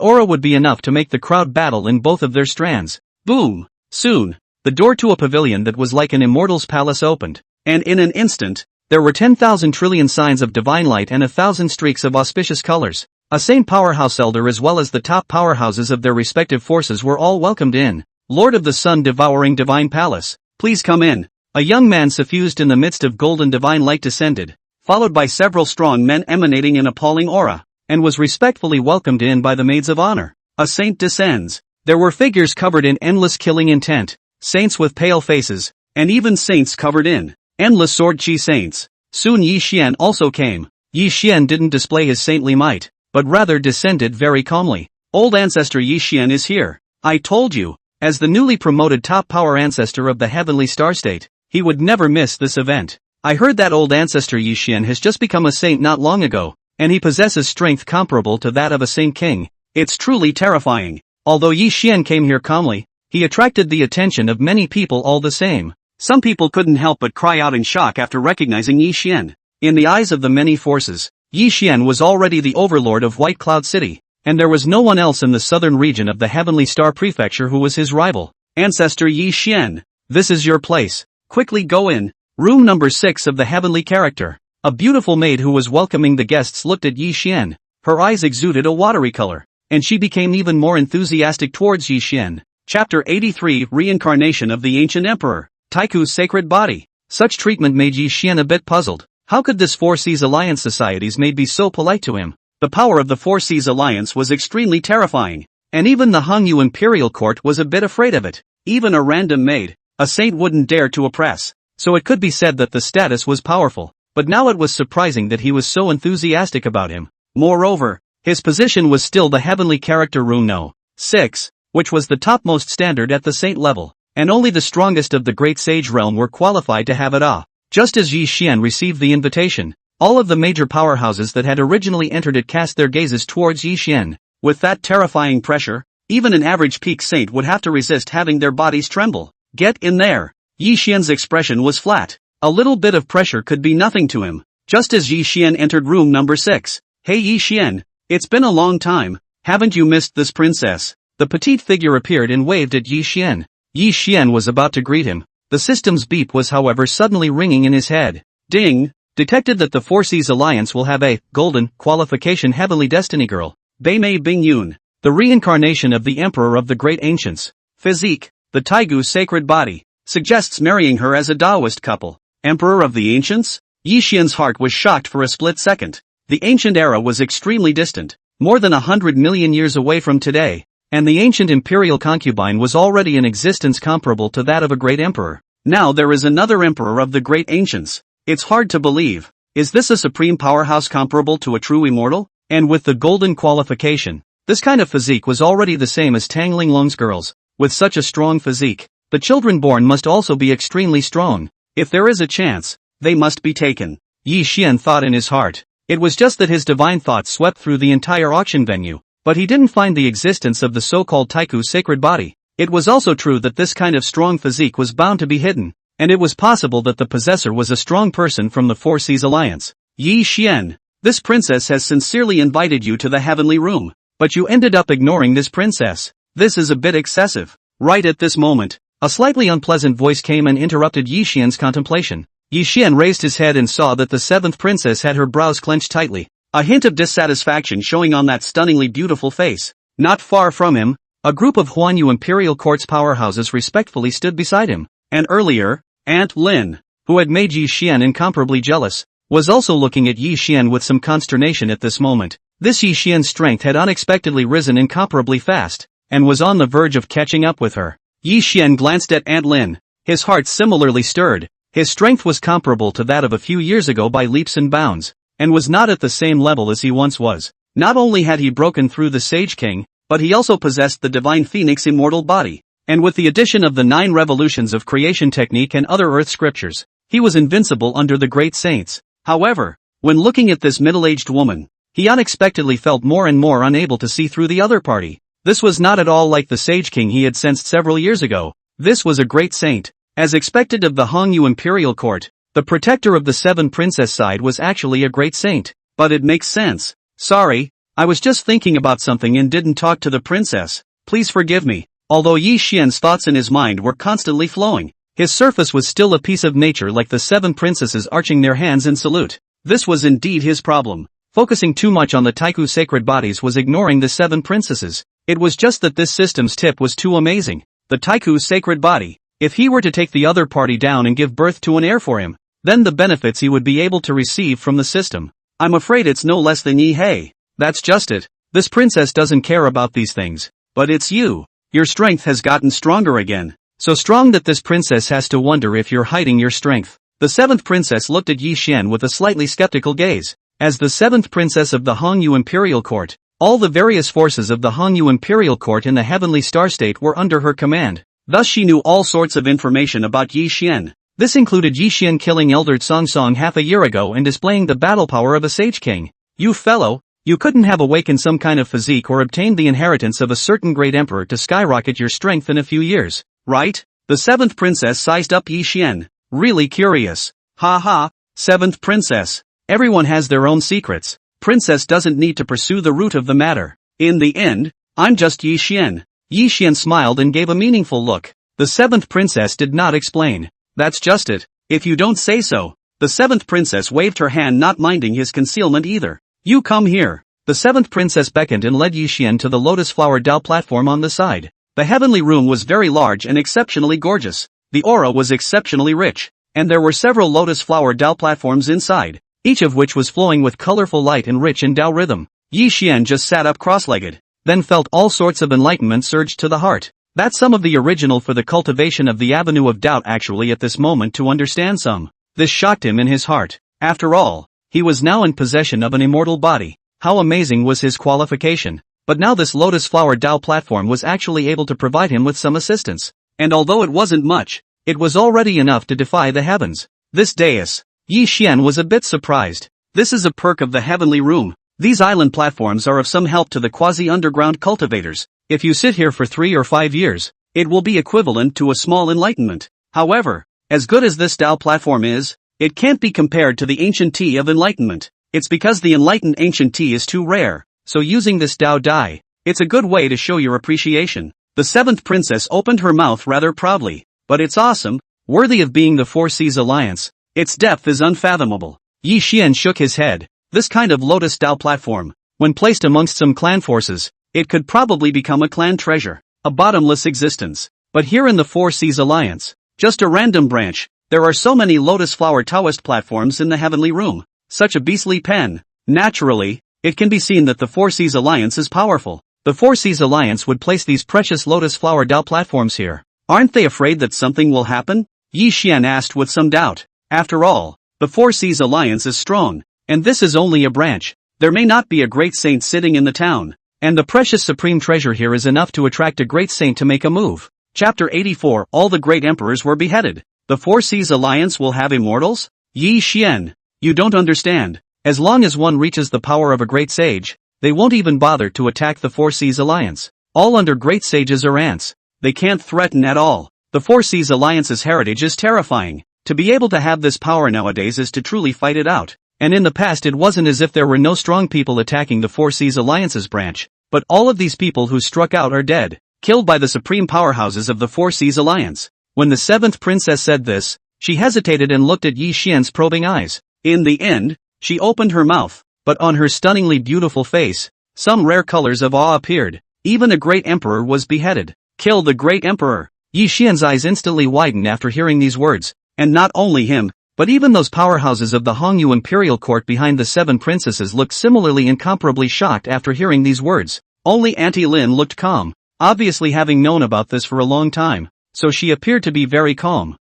aura would be enough to make the crowd battle in both of their strands. Boom! Soon, the door to a pavilion that was like an immortal's palace opened, and in an instant, there were 10,000 trillion signs of divine light and 1,000 streaks of auspicious colors. A saint powerhouse elder as well as the top powerhouses of their respective forces were all welcomed in. Lord of the sun-devouring divine palace, please come in. A young man suffused in the midst of golden divine light descended, followed by several strong men emanating an appalling aura, and was respectfully welcomed in by the maids of honor. A saint descends. There were figures covered in endless killing intent, saints with pale faces, and even saints covered in endless sword chi saints. Soon Yi Xian also came. Yi Xian didn't display his saintly might, but rather descended very calmly. Old ancestor Yi Xian is here. I told you, as the newly promoted top power ancestor of the Heavenly Star State, he would never miss this event. I heard that old ancestor Yi Xian has just become a saint not long ago, and he possesses strength comparable to that of a saint king. It's truly terrifying. Although Yi Xian came here calmly, he attracted the attention of many people all the same. Some people couldn't help but cry out in shock after recognizing Yi Xian. In the eyes of the many forces, Yi Xian was already the overlord of White Cloud City, and there was no one else in the southern region of the Heavenly Star Prefecture who was his rival. Ancestor Yi Xian, this is your place. Quickly go in. Room number 6 of the Heavenly Character. A beautiful maid who was welcoming the guests looked at Yi Xian. Her eyes exuded a watery color, and she became even more enthusiastic towards Yi Xian. Chapter 83 Reincarnation of the Ancient Emperor. Taiku's sacred body. Such treatment made Yi Xian a bit puzzled. How could this Four Seas Alliance Society's maid be so polite to him? The power of the Four Seas Alliance was extremely terrifying, and even the Hangyu Imperial Court was a bit afraid of it. Even a random maid, a saint wouldn't dare to oppress, so it could be said that the status was powerful, but now it was surprising that he was so enthusiastic about him. Moreover, his position was still the Heavenly Character Room No. 6, which was the topmost standard at the saint level, and only the strongest of the Great Sage realm were qualified to have it. Just as Yi Xian received the invitation, all of the major powerhouses that had originally entered it cast their gazes towards Yi Xian. With that terrifying pressure, Even an average peak saint would have to resist having their bodies tremble. Get in there. Yi Xian's expression was flat. A little bit of pressure could be nothing to him. Just as Yi Xian entered room number 6. Hey Yi Xian. It's been a long time. Haven't you missed this princess? The petite figure appeared and waved at Yi Xian. Yi Xian was about to greet him. The system's beep was however suddenly ringing in his head. Ding! Detected that the Four Seas Alliance will have a golden qualification heavenly destiny girl. Beimei Bingyun. The reincarnation of the Emperor of the Great Ancients. Physique, the Taigu sacred body, suggests marrying her as a Taoist couple. Emperor of the Ancients? Yi Xian's heart was shocked for a split second. The ancient era was extremely distant, more than 100 million years away from today, and the ancient imperial concubine was already in existence comparable to that of a great emperor. Now there is another emperor of the Great Ancients. It's hard to believe. Is this a supreme powerhouse comparable to a true immortal? And with the golden qualification, this kind of physique was already the same as Tang Linglong's girls. With such a strong physique, the children born must also be extremely strong. If there is a chance, they must be taken. Yi Xian thought in his heart. It was just that his divine thoughts swept through the entire auction venue, but he didn't find the existence of the so-called Taiku sacred body. It was also true that this kind of strong physique was bound to be hidden, and it was possible that the possessor was a strong person from the Four Seas Alliance. Yi Xian, this princess has sincerely invited you to the heavenly room, but you ended up ignoring this princess. This is a bit excessive. Right at this moment, a slightly unpleasant voice came and interrupted Yi Xian's contemplation. Yi Xian raised his head and saw that the seventh princess had her brows clenched tightly, a hint of dissatisfaction showing on that stunningly beautiful face. Not far from him, a group of Huanyu Imperial Court's powerhouses respectfully stood beside him. And earlier, Aunt Lin, who had made Yi Xian incomparably jealous, was also looking at Yi Xian with some consternation at this moment. This Yi Xian's strength had unexpectedly risen incomparably fast, and was on the verge of catching up with her. Yi Xian glanced at Aunt Lin. His heart similarly stirred. His strength was comparable to that of a few years ago by leaps and bounds, and was not at the same level as he once was. Not only had he broken through the Sage King, but he also possessed the Divine Phoenix immortal body, and with the addition of the 9 revolutions of creation technique and other earth scriptures, he was invincible under the great saints. However, when looking at this middle-aged woman, he unexpectedly felt more and more unable to see through the other party. This was not at all like the Sage King he had sensed several years ago. This was a great saint. As expected of the Hongyu Imperial Court, the protector of the 7 princess side was actually a great saint. But it makes sense. Sorry, I was just thinking about something and didn't talk to the princess. Please forgive me. Although Yi Xian's thoughts in his mind were constantly flowing, his surface was still a piece of nature like the 7 princesses arching their hands in salute. This was indeed his problem. Focusing too much on the Taiku sacred bodies was ignoring the 7 princesses. It was just that this system's tip was too amazing. The Taiku sacred body. If he were to take the other party down and give birth to an heir for him, then the benefits he would be able to receive from the system. I'm afraid it's no less than Yi Hei. That's just it. This princess doesn't care about these things. But it's you. Your strength has gotten stronger again. So strong that this princess has to wonder if you're hiding your strength. The 7th princess looked at Yi Xian with a slightly skeptical gaze. As the 7th princess of the Hongyu Imperial Court, all the various forces of the Hongyu Imperial Court in the Heavenly Star State were under her command. Thus she knew all sorts of information about Yi Xian. This included Yi Xian killing Elder Song Song half a year ago and displaying the battle power of a Sage King. You fellow, you couldn't have awakened some kind of physique or obtained the inheritance of a certain great emperor to skyrocket your strength in a few years, right? The 7th princess sized up Yi Xian. Really curious. Ha ha, 7th princess. Everyone has their own secrets. Princess doesn't need to pursue the root of the matter. In the end, I'm just Yi Xian. Yi Xian smiled and gave a meaningful look. The 7th princess did not explain. That's just it. If you don't say so. The 7th princess waved her hand, not minding his concealment either. You come here. The 7th princess beckoned and led Yi Xian to the lotus flower dao platform on the side. The heavenly room was very large and exceptionally gorgeous. The aura was exceptionally rich, and there were several lotus flower dao platforms inside, each of which was flowing with colorful light and rich in dao rhythm. Yi Xian just sat up cross-legged, then felt all sorts of enlightenment surge to the heart. That's some of the original for the cultivation of the avenue of doubt actually at this moment to understand some. This shocked him in his heart. After all, he was now in possession of an immortal body. How amazing was his qualification. But now this lotus flower dao platform was actually able to provide him with some assistance. And although it wasn't much, it was already enough to defy the heavens. This dais. Yi Xian was a bit surprised. This is a perk of the heavenly room. These island platforms are of some help to the quasi-underground cultivators. If you sit here for 3 or 5 years, it will be equivalent to a small enlightenment. However, as good as this Tao platform is, it can't be compared to the ancient tea of enlightenment. It's because the enlightened ancient tea is too rare, so using this Tao die, it's a good way to show your appreciation. The 7th princess opened her mouth rather proudly, but it's awesome, worthy of being the Four Seas Alliance. Its depth is unfathomable. Yi Xian shook his head. This kind of Lotus Tao platform, when placed amongst some clan forces, it could probably become a clan treasure, a bottomless existence. But here in the Four Seas Alliance, just a random branch, there are so many Lotus Flower Taoist platforms in the heavenly room. Such a beastly pen. Naturally, it can be seen that the Four Seas Alliance is powerful. The Four Seas Alliance would place these precious Lotus Flower Tao platforms here. Aren't they afraid that something will happen? Yi Xian asked with some doubt. After all, the Four Seas Alliance is strong, and this is only a branch. There may not be a great saint sitting in the town, and the precious supreme treasure here is enough to attract a great saint to make a move. Chapter 84. All the great emperors were beheaded. The Four Seas Alliance will have immortals? Yi Xian, you don't understand. As long as one reaches the power of a great sage, they won't even bother to attack the Four Seas Alliance. All under great sages are ants. They can't threaten at all. The Four Seas Alliance's heritage is terrifying. To be able to have this power nowadays is to truly fight it out. And in the past it wasn't as if there were no strong people attacking the Four Seas Alliance's branch, but all of these people who struck out are dead, killed by the supreme powerhouses of the Four Seas Alliance. When the 7th princess said this, she hesitated and looked at Yi Xian's probing eyes. In the end, she opened her mouth, but on her stunningly beautiful face, some rare colors of awe appeared. Even a great emperor was beheaded. Kill the great emperor. Yi Xian's eyes instantly widened after hearing these words, and not only him, but even those powerhouses of the Hongyu Imperial Court behind the 7 princesses looked similarly incomparably shocked after hearing these words. Only Auntie Lin looked calm, obviously having known about this for a long time, so she appeared to be very calm.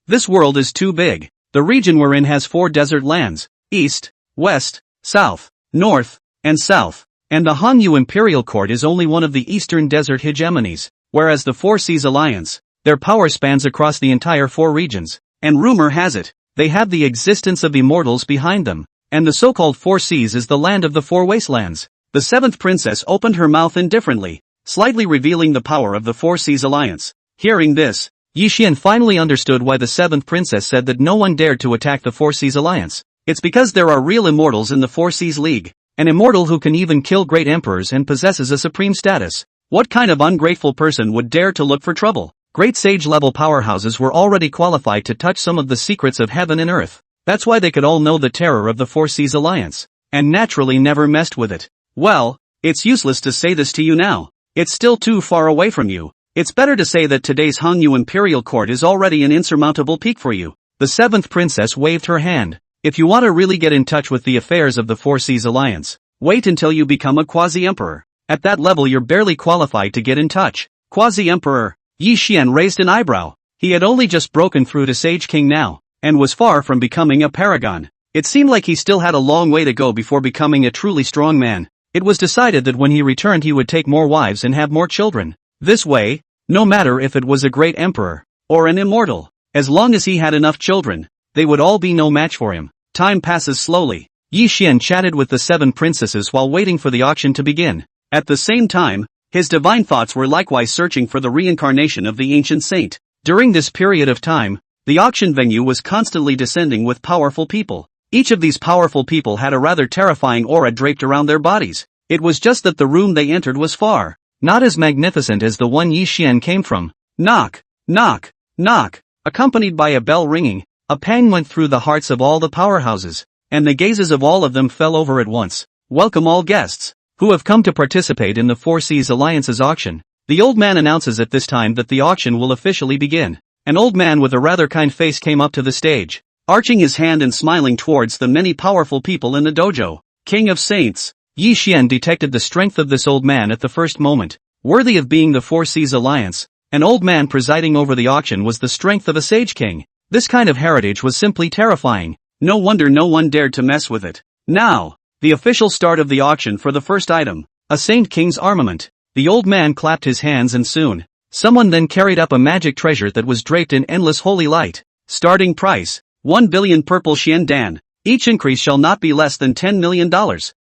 This world is too big. The region we're in has 4 desert lands, east, west, south, north, and south, and the Hongyu Imperial Court is only one of the eastern desert hegemonies, whereas the Four Seas Alliance, their power spans across the entire 4 regions. And rumor has it, they have the existence of immortals behind them, and the so-called Four Seas is the land of the 4 wastelands. The 7th princess opened her mouth indifferently, slightly revealing the power of the Four Seas Alliance. Hearing this, Yi Xian finally understood why the 7th princess said that no one dared to attack the Four Seas Alliance. It's because there are real immortals in the Four Seas League, an immortal who can even kill great emperors and possesses a supreme status. What kind of ungrateful person would dare to look for trouble? Great sage-level powerhouses were already qualified to touch some of the secrets of heaven and earth. That's why they could all know the terror of the Four Seas Alliance, and naturally never messed with it. Well, it's useless to say this to you now. It's still too far away from you. It's better to say that today's Hongyu Imperial Court is already an insurmountable peak for you. The 7th princess waved her hand. If you want to really get in touch with the affairs of the Four Seas Alliance, wait until you become a Quasi-emperor. At that level you're barely qualified to get in touch. Quasi-emperor. Yi Xian raised an eyebrow. He had only just broken through to Sage King now, and was far from becoming a paragon. It seemed like he still had a long way to go before becoming a truly strong man. It was decided that when he returned he would take more wives and have more children. This way, no matter if it was a great emperor, or an immortal, as long as he had enough children, they would all be no match for him. Time passes slowly. Yi Xian chatted with the 7 princesses while waiting for the auction to begin. At the same time, his divine thoughts were likewise searching for the reincarnation of the ancient saint. During this period of time, the auction venue was constantly descending with powerful people. Each of these powerful people had a rather terrifying aura draped around their bodies. It was just that the room they entered was far not as magnificent as the one Yi Xian came from. Knock, knock, knock. Accompanied by a bell ringing, a pang went through the hearts of all the powerhouses, and the gazes of all of them fell over at once. Welcome all guests who have come to participate in the Four Seas Alliance's auction. The old man announces at this time that the auction will officially begin. An old man with a rather kind face came up to the stage, arching his hand and smiling towards the many powerful people in the dojo. King of Saints. Yi Xian detected the strength of this old man at the first moment. Worthy of being the Four Seas Alliance, an old man presiding over the auction was the strength of a sage king. This kind of heritage was simply terrifying. No wonder no one dared to mess with it. Now, the official start of the auction for the first item, a Saint King's armament. The old man clapped his hands and soon, someone then carried up a magic treasure that was draped in endless holy light. Starting price, 1 billion purple Xian Dan. Each increase shall not be less than $10 million.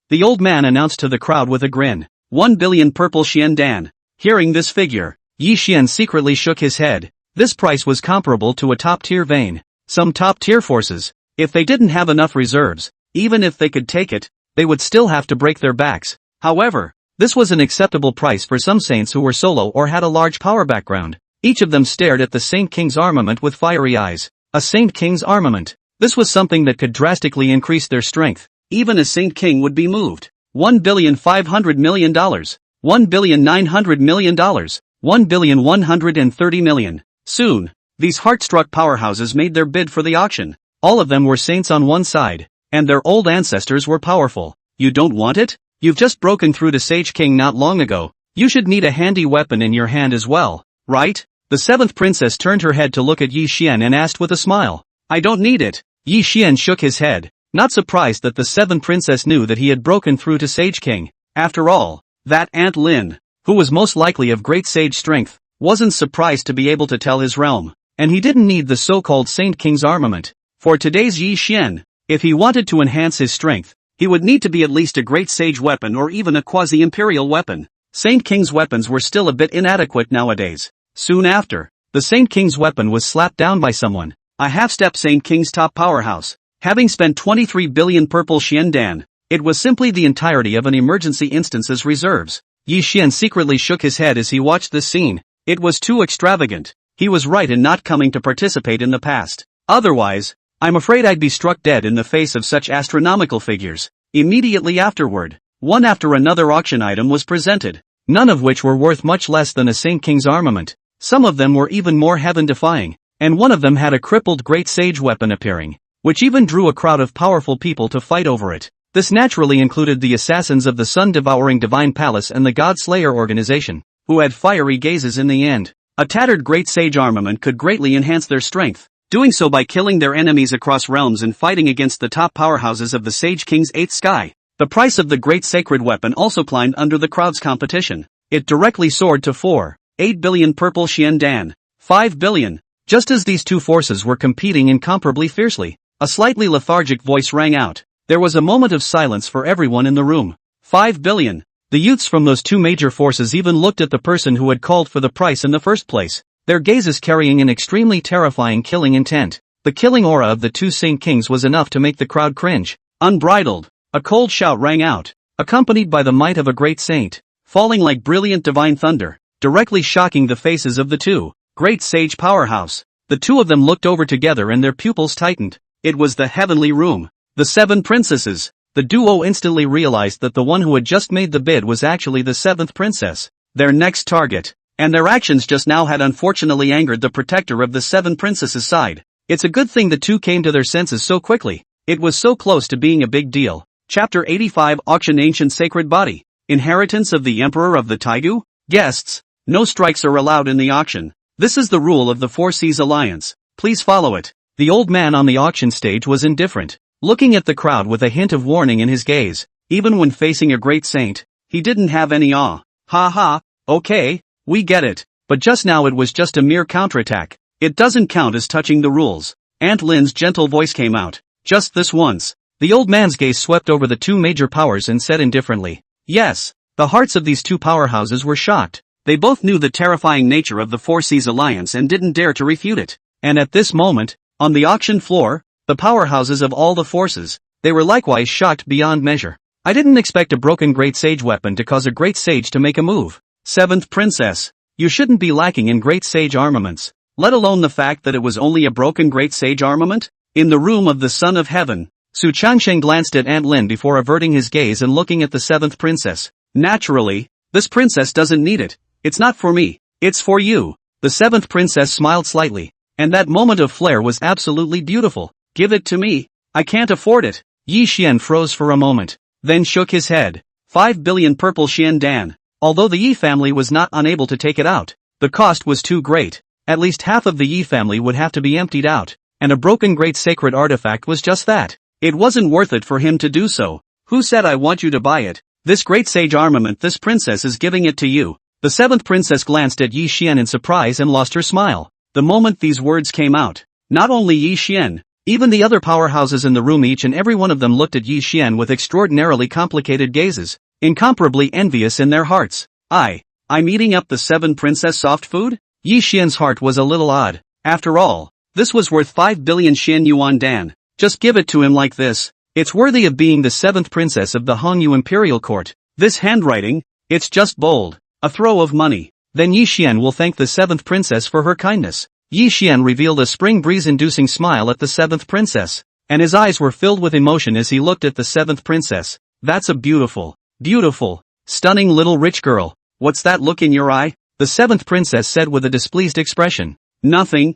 The old man announced to the crowd with a grin. 1 billion purple Xian Dan. Hearing this figure, Yi Xian secretly shook his head. This price was comparable to a top-tier vein. Some top-tier forces, if they didn't have enough reserves, even if they could take it, they would still have to break their backs. However, this was an acceptable price for some saints who were solo or had a large power background. Each of them stared at the Saint King's armament with fiery eyes. A Saint King's armament. This was something that could drastically increase their strength. Even a Saint King would be moved. $1,500,000,000. $1,900,000,000. $1,130,000,000. Soon, these heart-struck powerhouses made their bid for the auction. All of them were saints on one side, and their old ancestors were powerful. You don't want it? You've just broken through to Sage King not long ago. You should need a handy weapon in your hand as well, right? The seventh princess turned her head to look at Yi Xian and asked with a smile. I don't need it. Yi Xian shook his head, not surprised that the seventh princess knew that he had broken through to Sage King. After all, that Aunt Lin, who was most likely of great sage strength, wasn't surprised to be able to tell his realm, and he didn't need the so-called Saint King's armament. For today's Yi Xian, if he wanted to enhance his strength, he would need to be at least a great sage weapon or even a quasi-imperial weapon. Saint King's weapons were still a bit inadequate nowadays. Soon after, the Saint King's weapon was slapped down by someone. A half-step Saint King's top powerhouse. Having spent 23 billion purple Xian Dan, it was simply the entirety of an emergency instance's reserves. Yi Xian secretly shook his head as he watched this scene. It was too extravagant. He was right in not coming to participate in the past. Otherwise, I'm afraid I'd be struck dead in the face of such astronomical figures. Immediately afterward, one after another auction item was presented, none of which were worth much less than a Saint King's armament. Some of them were even more heaven-defying, and one of them had a crippled great sage weapon appearing, which even drew a crowd of powerful people to fight over it. This naturally included the assassins of the sun-devouring Divine Palace and the God-Slayer organization, who had fiery gazes in the end. A tattered great sage armament could greatly enhance their strength, doing so by killing their enemies across realms and fighting against the top powerhouses of the Sage King's eighth sky. The price of the great sacred weapon also climbed under the crowd's competition. It directly soared to 4.8 billion purple Xian Dan. 5 billion. Just as these two forces were competing incomparably fiercely, a slightly lethargic voice rang out. There was a moment of silence for everyone in the room. 5 billion. The youths from those two major forces even looked at the person who had called for the price in the first place, their gazes carrying an extremely terrifying killing intent. The killing aura of the two Saint Kings was enough to make the crowd cringe. Unbridled. A cold shout rang out, accompanied by the might of a great saint, falling like brilliant divine thunder, directly shocking the faces of the two great sage powerhouse. The two of them looked over together and their pupils tightened. It was the heavenly room. The seven princesses. The duo instantly realized that the one who had just made the bid was actually the seventh princess, their next target, and their actions just now had unfortunately angered the protector of the seven princesses' side. It's a good thing the two came to their senses so quickly. It was so close to being a big deal. Chapter 85 Auction Ancient Sacred Body. Inheritance of the Emperor of the Taigu? Guests. No strikes are allowed in the auction. This is the rule of the Four Seas Alliance. Please follow it. The old man on the auction stage was indifferent, looking at the crowd with a hint of warning in his gaze. Even when facing a great saint, he didn't have any awe. Ha ha, okay, we get it. But just now it was just a mere counterattack. It doesn't count as touching the rules. Aunt Lin's gentle voice came out. Just this once. The old man's gaze swept over the two major powers and said indifferently, yes. The hearts of these two powerhouses were shocked. They both knew the terrifying nature of the Four Seas Alliance and didn't dare to refute it. And at this moment, on the auction floor, the powerhouses of all the forces, they were likewise shocked beyond measure. I didn't expect a broken great sage weapon to cause a great sage to make a move. Seventh princess, you shouldn't be lacking in great sage armaments, let alone the fact that it was only a broken great sage armament. In the room of the Son of Heaven, Su Changsheng glanced at Aunt Lin before averting his gaze and looking at the seventh princess. Naturally, this princess doesn't need it. It's not for me, it's for you. The seventh princess smiled slightly, and that moment of flair was absolutely beautiful. Give it to me. I can't afford it. Yi Xian froze for a moment, then shook his head. 5 billion purple Xian Dan. Although the Yi family was not unable to take it out, the cost was too great. At least half of the Yi family would have to be emptied out, and a broken great sacred artifact was just that. It wasn't worth it for him to do so. Who said I want you to buy it? This great sage armament, this princess is giving it to you. The seventh princess glanced at Yi Xian in surprise and lost her smile. The moment these words came out, not only Yi Xian, even the other powerhouses in the room, each and every one of them looked at Yi Xian with extraordinarily complicated gazes. incomparably envious in their hearts. I'm eating up the 7 princess soft food? Yi Xian's heart was a little odd. After all, this was worth 5 billion Xian Yuan Dan. Just give it to him like this. It's worthy of being the 7th princess of the Hongyu Imperial Court. This handwriting, it's just bold. A throw of money. Then Yi Xian will thank the 7th princess for her kindness. Yi Xian revealed a spring breeze-inducing smile at the 7th princess, and his eyes were filled with emotion as he looked at the 7th princess. That's a beautiful, stunning little rich girl. What's that look in your eye? The 7th princess said with a displeased expression. Nothing.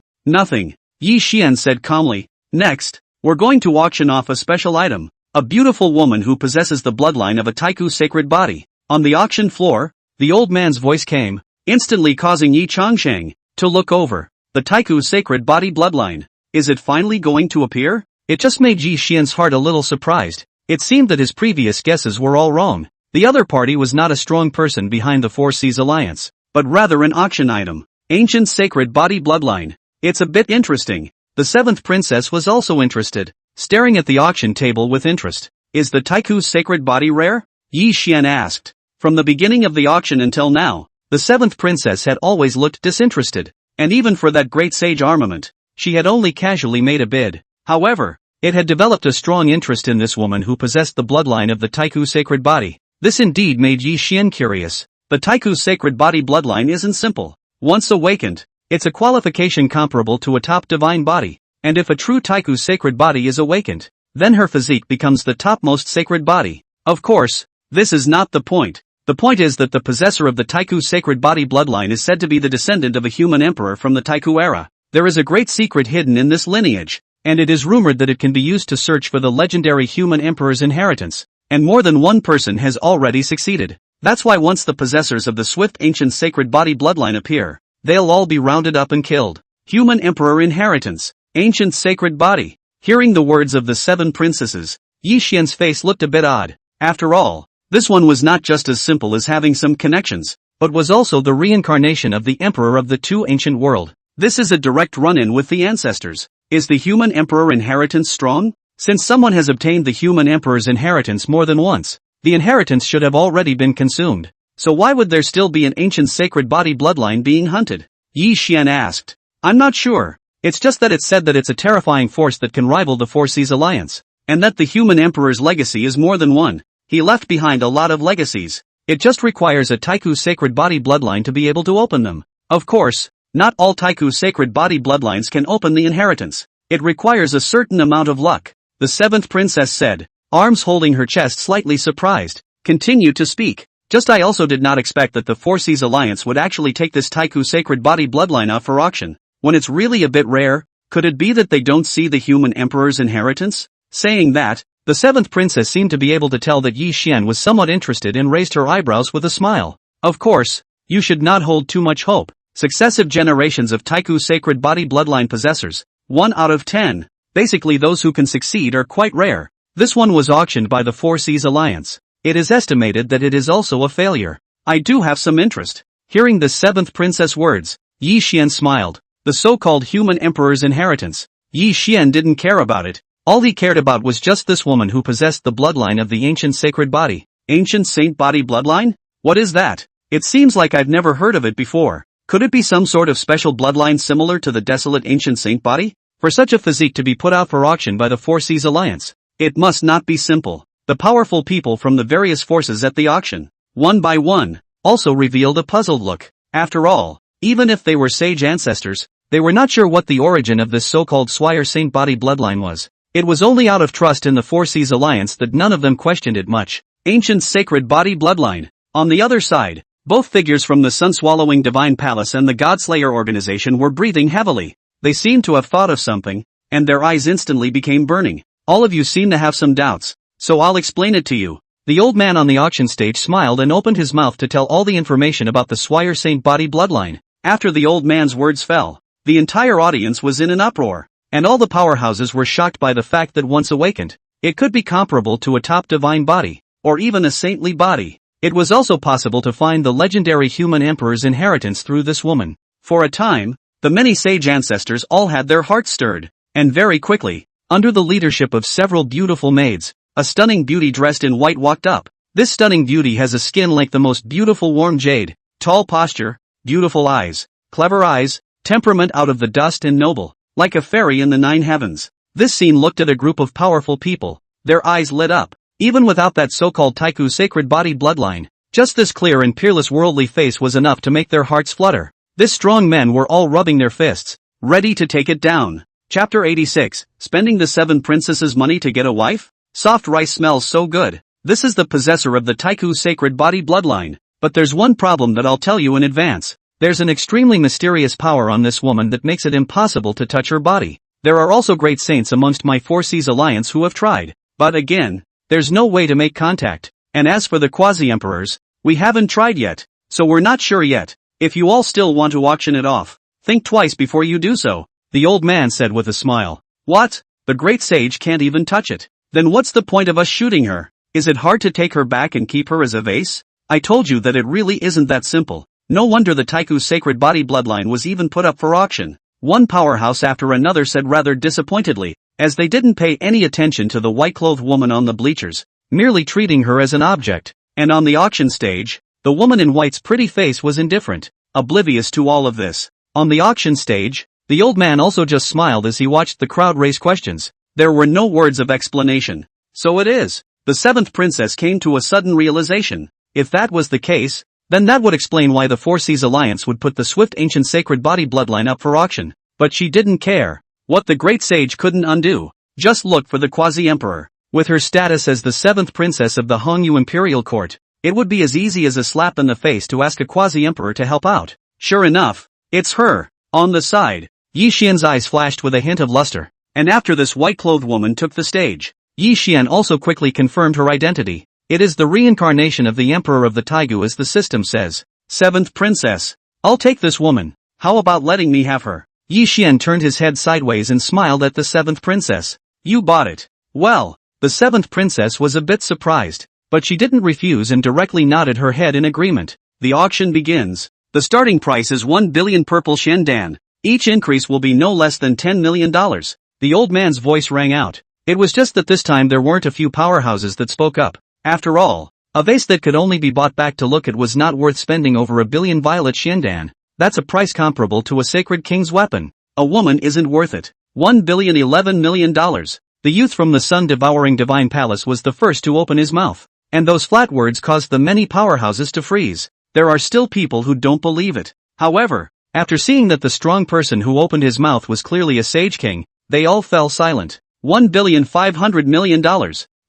Yi Xian said calmly. Next, we're going to auction off a special item. A beautiful woman who possesses the bloodline of a Taiku sacred body. On the auction floor, the old man's voice came, instantly causing Yi Changsheng to look over. The Taiku sacred body bloodline. Is it finally going to appear? It just made Yi Xian's heart a little surprised. It seemed that his previous guesses were all wrong. The other party was not a strong person behind the Four Seas Alliance, but rather an auction item. Ancient sacred body bloodline. It's a bit interesting. The 7th princess was also interested, staring at the auction table with interest. Is the Taiku sacred body rare? Yi Xian asked. From the beginning of the auction until now, the 7th princess had always looked disinterested, and even for that great sage armament, she had only casually made a bid. However, it had developed a strong interest in this woman who possessed the bloodline of the Taiku sacred body. This indeed made Yi Xian curious. The Taiku sacred body bloodline isn't simple. Once awakened, it's a qualification comparable to a top divine body, and if a true Taiku sacred body is awakened, then her physique becomes the topmost sacred body. Of course, this is not the point. The point is that the possessor of the Taiku sacred body bloodline is said to be the descendant of a human emperor from the Taiku era. There is a great secret hidden in this lineage, and it is rumored that it can be used to search for the legendary human emperor's inheritance, and more than one person has already succeeded. That's why once the possessors of the swift ancient sacred body bloodline appear, they'll all be rounded up and killed. Human emperor inheritance, ancient sacred body. Hearing the words of the 7 princesses, Yi Xian's face looked a bit odd. After all, this one was not just as simple as having some connections, but was also the reincarnation of the emperor of the 2 ancient world. This is a direct run-in with the ancestors. Is the human emperor inheritance strong? Since someone has obtained the human emperor's inheritance more than once, the inheritance should have already been consumed. So why would there still be an ancient sacred body bloodline being hunted? Yi Xian asked. I'm not sure. It's just that it's said that it's a terrifying force that can rival the Four Seas Alliance, and that the human emperor's legacy is more than one. He left behind a lot of legacies. It just requires a Taiku sacred body bloodline to be able to open them. Of course, not all Taiku sacred body bloodlines can open the inheritance. It requires a certain amount of luck. The 7th princess said, arms holding her chest slightly surprised. Continue to speak. Just I also did not expect that the Four Seas Alliance would actually take this Taiku sacred body bloodline up for auction. When it's really a bit rare, could it be that they don't see the human emperor's inheritance? Saying that, the 7th princess seemed to be able to tell that Yi Xian was somewhat interested and raised her eyebrows with a smile. Of course, you should not hold too much hope. Successive generations of Taiku sacred body bloodline possessors, 1 out of 10, basically those who can succeed are quite rare. This one was auctioned by the Four Seas Alliance. It is estimated that it is also a failure. I do have some interest. Hearing the 7th princess words, Yi Xian smiled. The so-called human emperor's inheritance. Yi Xian didn't care about it. All he cared about was just this woman who possessed the bloodline of the ancient sacred body. Ancient saint body bloodline? What is that? It seems like I've never heard of it before. Could it be some sort of special bloodline similar to the desolate ancient saint body? For such a physique to be put out for auction by the Four Seas Alliance, it must not be simple. The powerful people from the various forces at the auction, one by one, also revealed a puzzled look. After all, even if they were sage ancestors, they were not sure what the origin of this so-called Swire Saint body bloodline was. It was only out of trust in the Four Seas Alliance that none of them questioned it much. Ancient sacred body bloodline. On the other side, both figures from the sun-swallowing divine palace and the Godslayer organization were breathing heavily. They seemed to have thought of something, and their eyes instantly became burning. All of you seem to have some doubts, so I'll explain it to you. The old man on the auction stage smiled and opened his mouth to tell all the information about the Swire Saint body bloodline. After the old man's words fell, the entire audience was in an uproar, and all the powerhouses were shocked by the fact that once awakened, it could be comparable to a top divine body, or even a saintly body. It was also possible to find the legendary human emperor's inheritance through this woman. For a time, the many sage ancestors all had their hearts stirred, and very quickly, under the leadership of several beautiful maids, a stunning beauty dressed in white walked up. This stunning beauty has a skin like the most beautiful warm jade, tall posture, beautiful eyes, clever eyes, temperament out of the dust and noble, like a fairy in the 9 heavens. This scene looked at a group of powerful people. Their eyes lit up. Even without that so-called Taiku's sacred body bloodline, just this clear and peerless worldly face was enough to make their hearts flutter. These strong men were all rubbing their fists, ready to take it down. Chapter 86, Spending the 7 princesses' money to get a wife? Soft rice smells so good. This is the possessor of the Taiku's sacred body bloodline. But there's one problem that I'll tell you in advance. There's an extremely mysterious power on this woman that makes it impossible to touch her body. There are also great saints amongst my 4 Seas alliance who have tried. But again, there's no way to make contact. And as for the quasi-emperors, we haven't tried yet. So we're not sure yet. If you all still want to auction it off, think twice before you do so. The old man said with a smile. What? The great sage can't even touch it. Then what's the point of us shooting her? Is it hard to take her back and keep her as a vase? I told you that it really isn't that simple. No wonder the Taiku's sacred body bloodline was even put up for auction. One powerhouse after another said rather disappointedly, as they didn't pay any attention to the white-clothed woman on the bleachers, merely treating her as an object. And on the auction stage, the woman in white's pretty face was indifferent, oblivious to all of this. On the auction stage, the old man also just smiled as he watched the crowd raise questions. There were no words of explanation. So it is. The 7th princess came to a sudden realization. If that was the case, then that would explain why the 4 Seas alliance would put the swift ancient sacred body bloodline up for auction. But she didn't care. What the great sage couldn't undo. Just look for the quasi-emperor. With her status as the 7th princess of the Hongyu Imperial Court, it would be as easy as a slap in the face to ask a quasi-emperor to help out. Sure enough, it's her. On the side, Yi Xian's eyes flashed with a hint of luster. And after this white-clothed woman took the stage, Yi Xian also quickly confirmed her identity. It is the reincarnation of the Emperor of the Taigu as the system says. 7th princess. I'll take this woman. How about letting me have her? Yi Xian turned his head sideways and smiled at the 7th princess. You bought it. Well, the 7th princess was a bit surprised, but she didn't refuse and directly nodded her head in agreement. The auction begins. The starting price is 1 billion purple shendan. Each increase will be no less than $10 million. The old man's voice rang out. It was just that this time there weren't a few powerhouses that spoke up. After all, a vase that could only be bought back to look at was not worth spending over 1 billion violet shendan. That's a price comparable to a sacred king's weapon. A woman isn't worth it. 1 billion $11 million. The youth from the sun-devouring divine palace was the first to open his mouth. And those flat words caused the many powerhouses to freeze. There are still people who don't believe it. However, after seeing that the strong person who opened his mouth was clearly a sage king, they all fell silent. $1,500 million.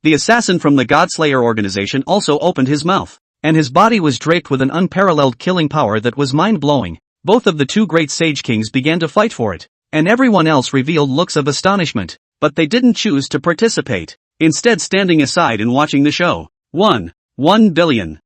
The assassin from the Godslayer organization also opened his mouth, and his body was draped with an unparalleled killing power that was mind-blowing. Both of the 2 great sage kings began to fight for it, and everyone else revealed looks of astonishment, but they didn't choose to participate, instead standing aside and watching the show. 1 billion.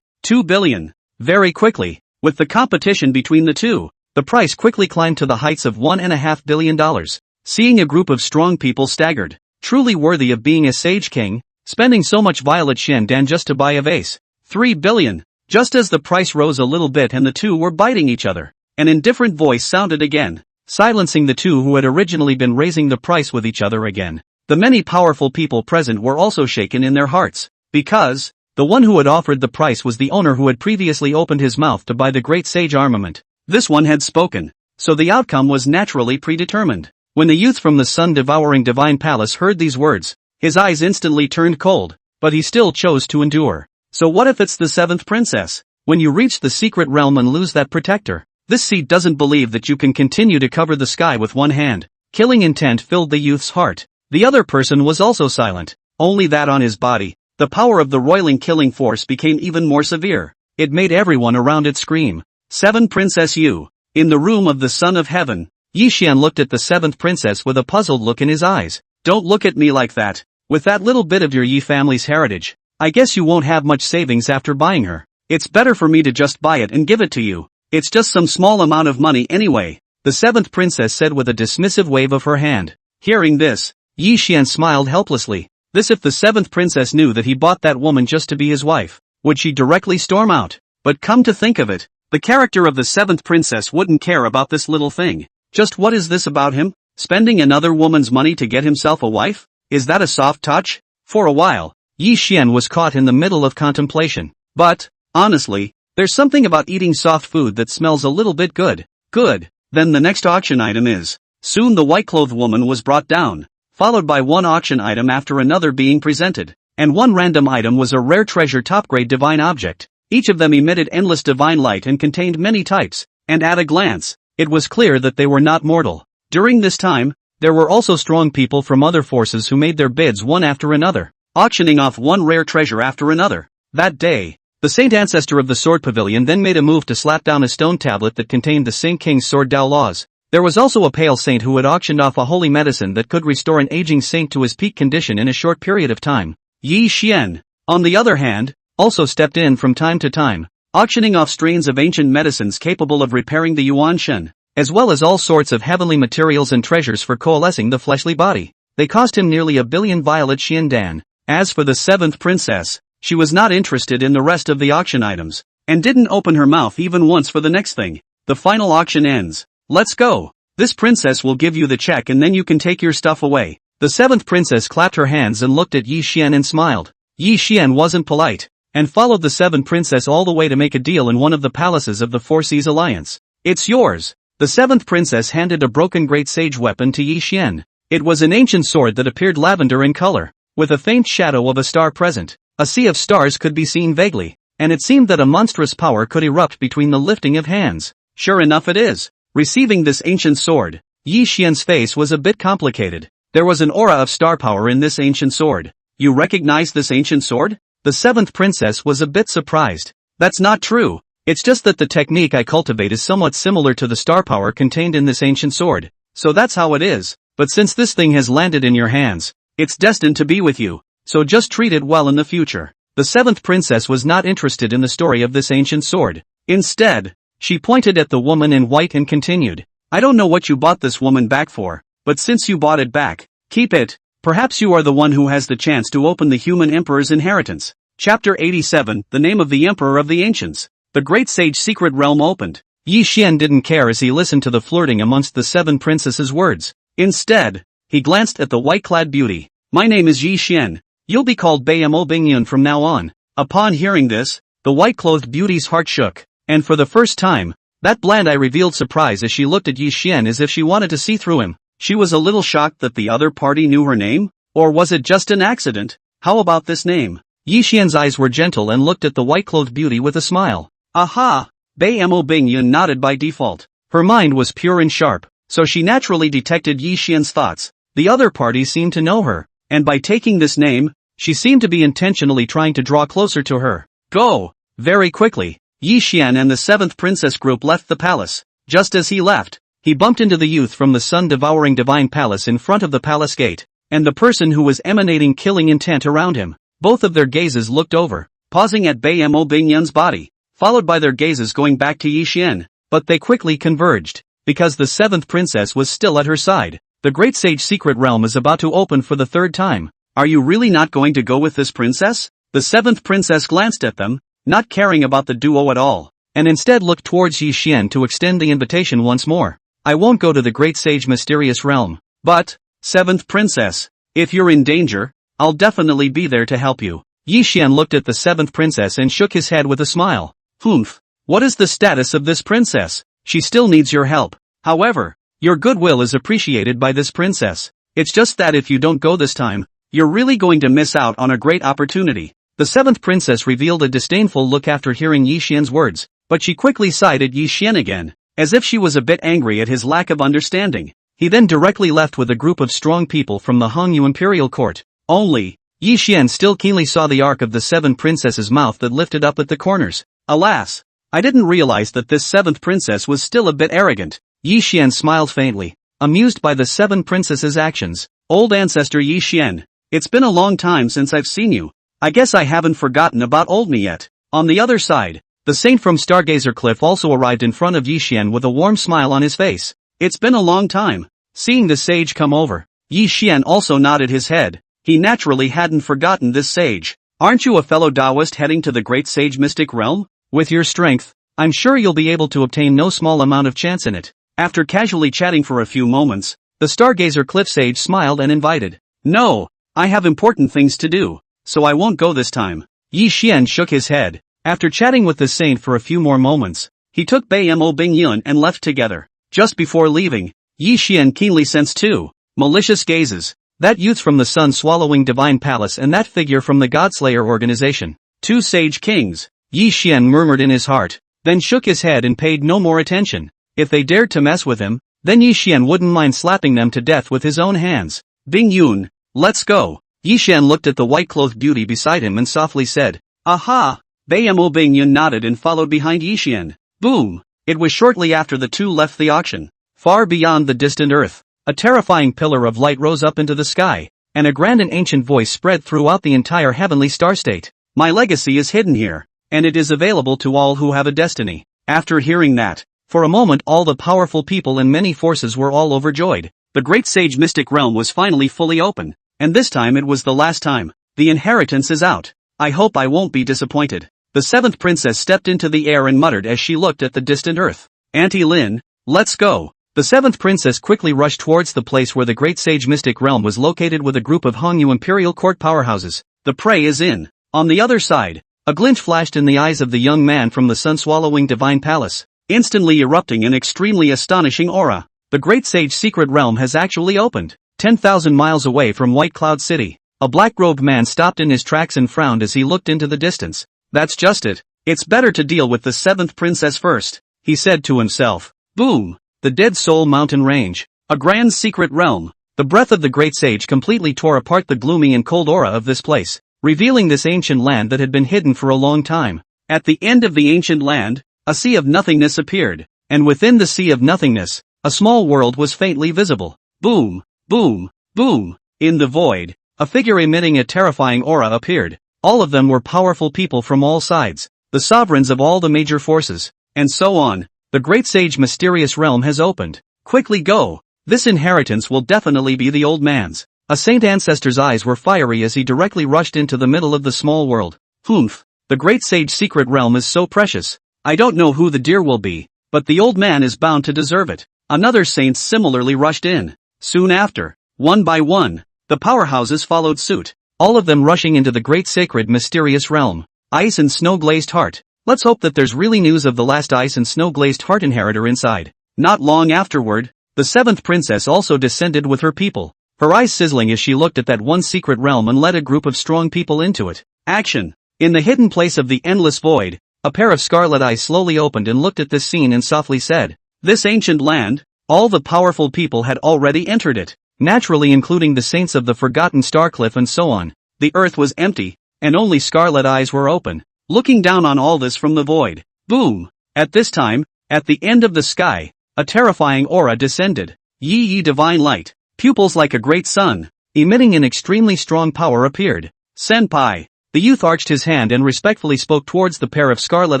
2 billion. Very quickly, with the competition between the two, the price quickly climbed to the heights of $1.5 billion. Seeing a group of strong people staggered, truly worthy of being a sage king, spending so much violet shendan just to buy a vase. 3 billion. Just as the price rose a little bit and the two were biting each other, an indifferent voice sounded again, silencing the two who had originally been raising the price with each other again. The many powerful people present were also shaken in their hearts, because the one who had offered the price was the owner who had previously opened his mouth to buy the great sage armament. This one had spoken, so the outcome was naturally predetermined. When the youth from the sun-devouring divine palace heard these words, his eyes instantly turned cold, but he still chose to endure. So what if it's the 7th princess? When you reach the secret realm and lose that protector, this seed doesn't believe that you can continue to cover the sky with one hand. Killing intent filled the youth's heart. The other person was also silent, only that on his body, the power of the roiling killing force became even more severe. It made everyone around it scream. 7 Princess Yu. In the room of the Son of Heaven, Yi Xian looked at the 7th princess with a puzzled look in his eyes. Don't look at me like that. With that little bit of your Yi family's heritage, I guess you won't have much savings after buying her. It's better for me to just buy it and give it to you. It's just some small amount of money anyway, the 7th princess said with a dismissive wave of her hand. Hearing this, Yi Xian smiled helplessly. This if the 7th princess knew that he bought that woman just to be his wife, would she directly storm out? But come to think of it, the character of the 7th princess wouldn't care about this little thing. Just what is this about him? Spending another woman's money to get himself a wife? Is that a soft touch? For a while, Yi Xian was caught in the middle of contemplation. But, honestly, there's something about eating soft food that smells a little bit good. Good. Then the next auction item is. Soon the white-clothed woman was brought down, followed by one auction item after another being presented. And one random item was a rare treasure top-grade divine object. Each of them emitted endless divine light and contained many types, and at a glance, it was clear that they were not mortal. During this time, there were also strong people from other forces who made their bids one after another, auctioning off one rare treasure after another. That day, the Saint Ancestor of the Sword Pavilion then made a move to slap down a stone tablet that contained the Saint King's Sword Dao laws. There was also a pale saint who had auctioned off a holy medicine that could restore an aging saint to his peak condition in a short period of time. Yi Xian, on the other hand, also stepped in from time to time, auctioning off strains of ancient medicines capable of repairing the Yuan Shen, as well as all sorts of heavenly materials and treasures for coalescing the fleshly body. They cost him nearly 1 billion violet Xiandan. As for the seventh princess, she was not interested in the rest of the auction items, and didn't open her mouth even once for the next thing. The final auction ends. Let's go. This princess will give you the check and then you can take your stuff away. The seventh princess clapped her hands and looked at Yi Xian and smiled. Yi Xian wasn't polite, and followed the seventh princess all the way to make a deal in one of the palaces of the Four Seas Alliance. It's yours. The seventh princess handed a broken great sage weapon to Yi Xian. It was an ancient sword that appeared lavender in color, with a faint shadow of a star present. A sea of stars could be seen vaguely, and it seemed that a monstrous power could erupt between the lifting of hands. Sure enough it is. Receiving this ancient sword, Yi Xian's face was a bit complicated. There was an aura of star power in this ancient sword. You recognize this ancient sword? The seventh princess was a bit surprised. That's not true. It's just that the technique I cultivate is somewhat similar to the star power contained in this ancient sword. So that's how it is. But since this thing has landed in your hands, it's destined to be with you. So just treat it well in the future. The seventh princess was not interested in the story of this ancient sword. Instead, she pointed at the woman in white and continued. I don't know what you bought this woman back for, but since you bought it back, keep it. Perhaps you are the one who has the chance to open the human emperor's inheritance. Chapter 87, The Name of the Emperor of the Ancients. The Great Sage Secret Realm opened. Yi Xian didn't care as he listened to the flirting amongst the seven princesses' words. Instead, he glanced at the white-clad beauty. My name is Yi Xian. You'll be called Bei Mo Bingyun from now on. Upon hearing this, the white-clothed beauty's heart shook. And for the first time, that bland eye revealed surprise as she looked at Yi Xian as if she wanted to see through him. She was a little shocked that the other party knew her name? Or was it just an accident? How about this name? Yi Xian's eyes were gentle and looked at the white-clothed beauty with a smile. Aha! Bei Mo Bingyun nodded by default. Her mind was pure and sharp, so she naturally detected Yi Xian's thoughts. The other party seemed to know her, and by taking this name, she seemed to be intentionally trying to draw closer to her. Go! Very quickly, Yi Xian and the seventh princess group left the palace. Just as he left, he bumped into the youth from the sun-devouring divine palace in front of the palace gate, and the person who was emanating killing intent around him. Both of their gazes looked over, pausing at Bei Mo Bingyun's body, followed by their gazes going back to Yi Xian, but they quickly converged, because the seventh princess was still at her side. The Great Sage Secret Realm is about to open for the third time. Are you really not going to go with this princess? The seventh princess glanced at them, not caring about the duo at all, and instead looked towards Yi Xian to extend the invitation once more. I won't go to the Great Sage Mysterious Realm. But, seventh princess, if you're in danger, I'll definitely be there to help you. Yi Xian looked at the seventh princess and shook his head with a smile. Humph. What is the status of this princess? She still needs your help. However, your goodwill is appreciated by this princess. It's just that if you don't go this time, you're really going to miss out on a great opportunity. The seventh princess revealed a disdainful look after hearing Yi Xian's words, but she quickly sighed at Yi Xian again, as if she was a bit angry at his lack of understanding. He then directly left with a group of strong people from the Hongyu Imperial Court. Only, Yi Xian still keenly saw the arc of the seven princesses' mouth that lifted up at the corners. Alas, I didn't realize that this seventh princess was still a bit arrogant. Yi Xian smiled faintly, amused by the seven princesses' actions. Old ancestor Yi Xian, it's been a long time since I've seen you. I guess I haven't forgotten about old me yet. On the other side, the saint from Stargazer Cliff also arrived in front of Yi Xian with a warm smile on his face. It's been a long time. Seeing the sage come over, Yi Xian also nodded his head. He naturally hadn't forgotten this sage. Aren't you a fellow Taoist heading to the Great Sage Mystic Realm? With your strength, I'm sure you'll be able to obtain no small amount of chance in it. After casually chatting for a few moments, the Stargazer Cliff sage smiled and invited. No, I have important things to do. so I won't go this time. Yi Xian shook his head. After chatting with the saint for a few more moments, he took Bai Mo Bing Yun and left together. Just before leaving, Yi Xian keenly sensed two malicious gazes. That youth from the sun-swallowing divine palace and that figure from the Godslayer organization. Two sage kings, Yi Xian murmured in his heart, then shook his head and paid no more attention. If they dared to mess with him, then Yi Xian wouldn't mind slapping them to death with his own hands. Bing Yun, let's go. Yi Xian looked at the white-clothed beauty beside him and softly said, aha! Bai Mo Bing Yun nodded and followed behind Yi Xian. Boom! It was shortly after the two left the auction. Far beyond the distant earth, a terrifying pillar of light rose up into the sky, and a grand and ancient voice spread throughout the entire heavenly star state. My legacy is hidden here, and it is available to all who have a destiny. After hearing that, for a moment all the powerful people and many forces were all overjoyed. The great sage mystic realm was finally fully open, and this time it was the last time. The inheritance is out. I hope I won't be disappointed. The seventh princess stepped into the air and muttered as she looked at the distant earth. Auntie Lin, let's go. The seventh princess quickly rushed towards the place where the great sage mystic realm was located with a group of Hongyu Imperial Court powerhouses. The prey is in. On the other side, a glint flashed in the eyes of the young man from the sun-swallowing divine palace, instantly erupting an extremely astonishing aura. The great sage secret realm has actually opened. 10,000 miles away from White Cloud City, a black-robed man stopped in his tracks and frowned as he looked into the distance. That's just it. It's better to deal with the seventh princess first, he said to himself. Boom! The Dead Soul Mountain Range. A grand secret realm. The breath of the great sage completely tore apart the gloomy and cold aura of this place, revealing this ancient land that had been hidden for a long time. At the end of the ancient land, a sea of nothingness appeared, and within the sea of nothingness, a small world was faintly visible. Boom! Boom! Boom! In the void, a figure emitting a terrifying aura appeared. All of them were powerful people from all sides, the sovereigns of all the major forces, and so on. The great sage mysterious realm has opened. Quickly go! This inheritance will definitely be the old man's. A saint ancestor's eyes were fiery as he directly rushed into the middle of the small world. Humph! The great sage secret realm is so precious. I don't know who the dear will be, but the old man is bound to deserve it. Another saint similarly rushed in. Soon after, one by one, the powerhouses followed suit, all of them rushing into the great sacred mysterious realm. Ice and snow-glazed heart. Let's hope that there's really news of the last ice and snow-glazed heart inheritor inside. Not long afterward, the seventh princess also descended with her people, her eyes sizzling as she looked at that one secret realm and led a group of strong people into it. Action! In the hidden place of the endless void, a pair of scarlet eyes slowly opened and looked at this scene and softly said, this ancient land, all the powerful people had already entered it, naturally including the saints of the forgotten Starcliff and so on. The earth was empty, and only scarlet eyes were open, looking down on all this from the void. Boom! At this time, at the end of the sky, a terrifying aura descended. Yi divine light, pupils like a great sun, emitting an extremely strong power appeared. Senpai! The youth arched his hand and respectfully spoke towards the pair of scarlet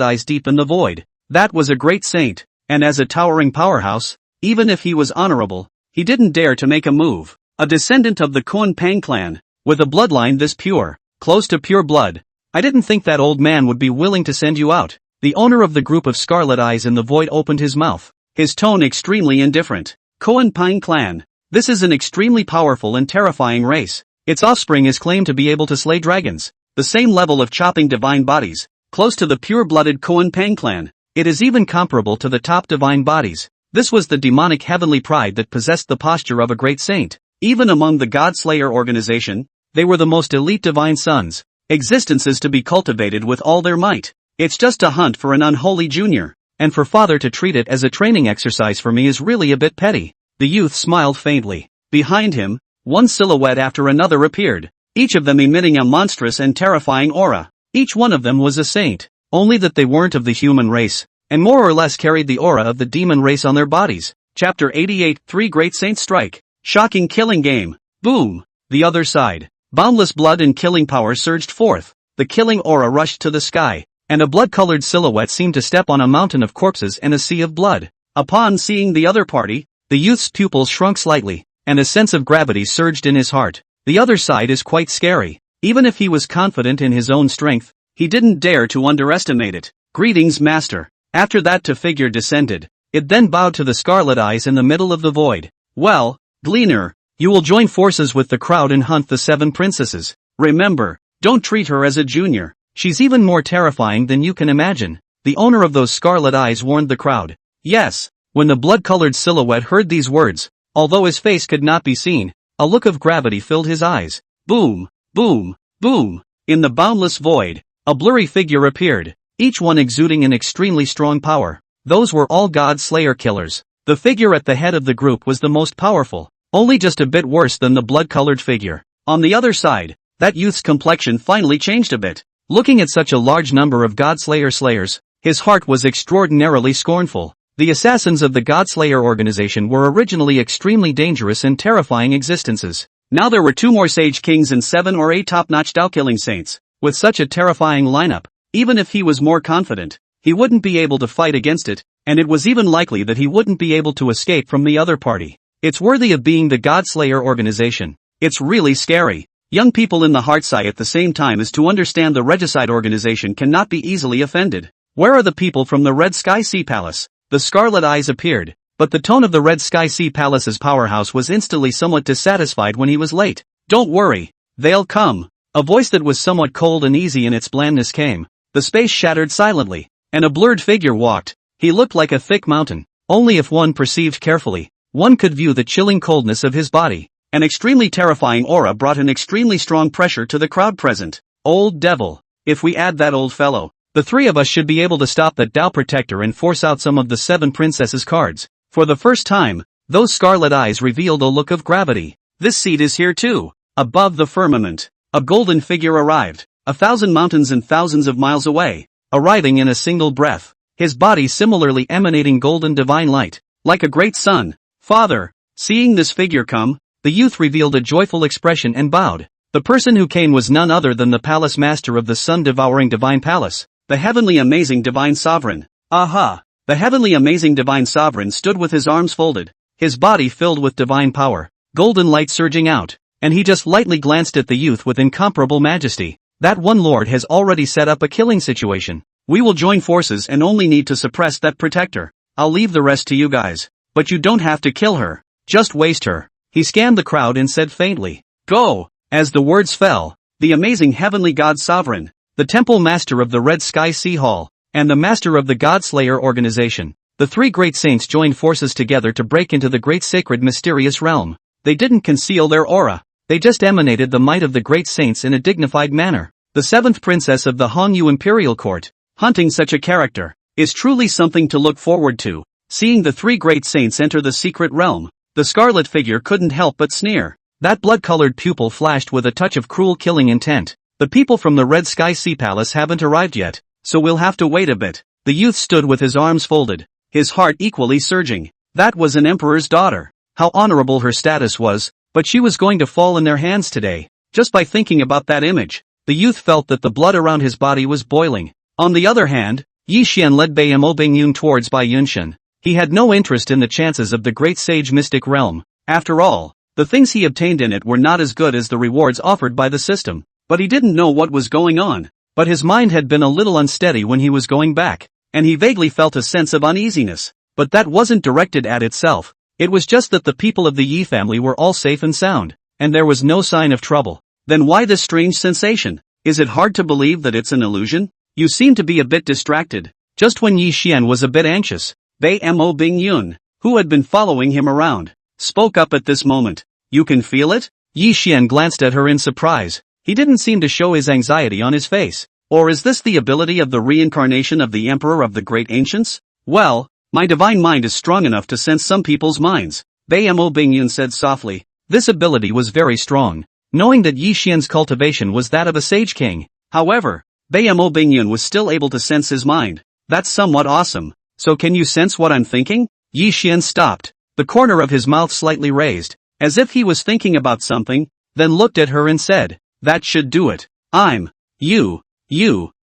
eyes deep in the void. That was a great saint, and as a towering powerhouse, even if he was honorable, he didn't dare to make a move. A descendant of the Xuan Pang clan, with a bloodline this pure, close to pure blood. I didn't think that old man would be willing to send you out. The owner of the group of scarlet eyes in the void opened his mouth, his tone extremely indifferent. Xuan Pang clan. This is an extremely powerful and terrifying race. Its offspring is claimed to be able to slay dragons. The same level of chopping divine bodies, close to the pure-blooded Xuan Pang clan. It is even comparable to the top divine bodies. This was the demonic heavenly pride that possessed the posture of a great saint. Even among the God-Slayer organization, they were the most elite divine sons. Existences to be cultivated with all their might. It's just a hunt for an unholy junior, and for father to treat it as a training exercise for me is really a bit petty. The youth smiled faintly. Behind him, one silhouette after another appeared, each of them emitting a monstrous and terrifying aura. Each one of them was a saint, only that they weren't of the human race, and more or less carried the aura of the demon race on their bodies. Chapter 88 Three Great Saints Strike. Shocking killing game. Boom! The other side. Boundless blood and killing power surged forth. The killing aura rushed to the sky, and a blood-colored silhouette seemed to step on a mountain of corpses and a sea of blood. Upon seeing the other party, the youth's pupils shrunk slightly, and a sense of gravity surged in his heart. The other side is quite scary. Even if he was confident in his own strength, he didn't dare to underestimate it. Greetings, master. After that the figure descended. It then bowed to the scarlet eyes in the middle of the void. Well, Gleaner, you will join forces with the crowd and hunt the seven princesses. Remember, Don't treat her as a junior. She's even more terrifying than you can imagine. The owner of those scarlet eyes warned the crowd. Yes. When the blood-colored silhouette heard these words, although his face could not be seen, a look of gravity filled his eyes. Boom, boom, boom. In the boundless void, a blurry figure appeared, each one exuding an extremely strong power. Those were all God Slayer killers. The figure at the head of the group was the most powerful, only just a bit worse than the blood-colored figure. On the other side, that youth's complexion finally changed a bit. Looking at such a large number of God Slayer slayers, his heart was extraordinarily scornful. The assassins of the God Slayer organization were originally extremely dangerous and terrifying existences. Now there were 2 more Sage Kings and 7 or 8 top-notch Dao-killing saints. With such a terrifying lineup, even if he was more confident, he wouldn't be able to fight against it, and it was even likely that he wouldn't be able to escape from the other party. It's worthy of being the God Slayer organization. It's really scary. Young people in the Heartside at the same time as to understand the Regicide organization cannot be easily offended. Where are the people from the Red Sky Sea Palace? The Scarlet Eyes appeared, but the tone of the Red Sky Sea Palace's powerhouse was instantly somewhat dissatisfied when he was late. Don't worry, they'll come. A voice that was somewhat cold and easy in its blandness came. The space shattered silently, and a blurred figure walked. He looked like a thick mountain. Only if one perceived carefully, one could view the chilling coldness of his body. An extremely terrifying aura brought an extremely strong pressure to the crowd present. Old devil. If we add that old fellow, the 3 of us should be able to stop that Tao Protector and force out some of the 7 princesses cards. For the first time, those scarlet eyes revealed a look of gravity. This seed is here too. Above the firmament, a golden figure arrived, 1,000 mountains and thousands of miles away, arriving in a single breath, his body similarly emanating golden divine light, like a great sun. Father, seeing this figure come, the youth revealed a joyful expression and bowed. The person who came was none other than the palace master of the sun-devouring divine palace, the heavenly amazing divine sovereign. Aha! The heavenly amazing divine sovereign stood with his arms folded, his body filled with divine power, golden light surging out, and he just lightly glanced at the youth with incomparable majesty. That one lord has already set up a killing situation. We will join forces and only need to suppress that protector. I'll leave the rest to you guys. But you don't have to kill her. Just waste her. He scanned the crowd and said faintly, "Go!" As the words fell, the amazing heavenly God Sovereign, the temple master of the Red Sky Sea Hall, and the master of the God Slayer organization, the 3 great saints joined forces together to break into the great sacred mysterious realm. They didn't conceal their aura, they just emanated the might of the great saints in a dignified manner. The 7th princess of the Hongyu Imperial Court, hunting such a character, is truly something to look forward to. Seeing the 3 great saints enter the secret realm, the scarlet figure couldn't help but sneer. That blood-colored pupil flashed with a touch of cruel killing intent. The people from the Red Sky Sea Palace haven't arrived yet, so we'll have to wait a bit. The youth stood with his arms folded, his heart equally surging. That was an emperor's daughter. How honorable her status was, but she was going to fall in their hands today. Just by thinking about that image, the youth felt that the blood around his body was boiling. On the other hand, Yi Xian led Bai Mo Bingyun towards Bai Yunshan. He had no interest in the chances of the great sage mystic realm. After all, the things he obtained in it were not as good as the rewards offered by the system. But he didn't know what was going on. But his mind had been a little unsteady when he was going back, and he vaguely felt a sense of uneasiness. But that wasn't directed at itself. It was just that the people of the Yi family were all safe and sound, and there was no sign of trouble. Then why this strange sensation? Is it hard to believe that it's an illusion? You seem to be a bit distracted. Just when Yi Xian was a bit anxious, Bai Mo Bingyun, who had been following him around, spoke up at this moment. You can feel it? Yi Xian glanced at her in surprise. He didn't seem to show his anxiety on his face. Or is this the ability of the reincarnation of the Emperor of the Great Ancients? Well, my divine mind is strong enough to sense some people's minds, Bai Mo Bingyun said softly. This ability was very strong, knowing that Yi Xian's cultivation was that of a sage king. However, Bai Mo Bingyun was still able to sense his mind. That's somewhat awesome. So can you sense what I'm thinking? Yi Xian stopped, the corner of his mouth slightly raised, as if he was thinking about something, then looked at her and said, that should do it. I'm, you,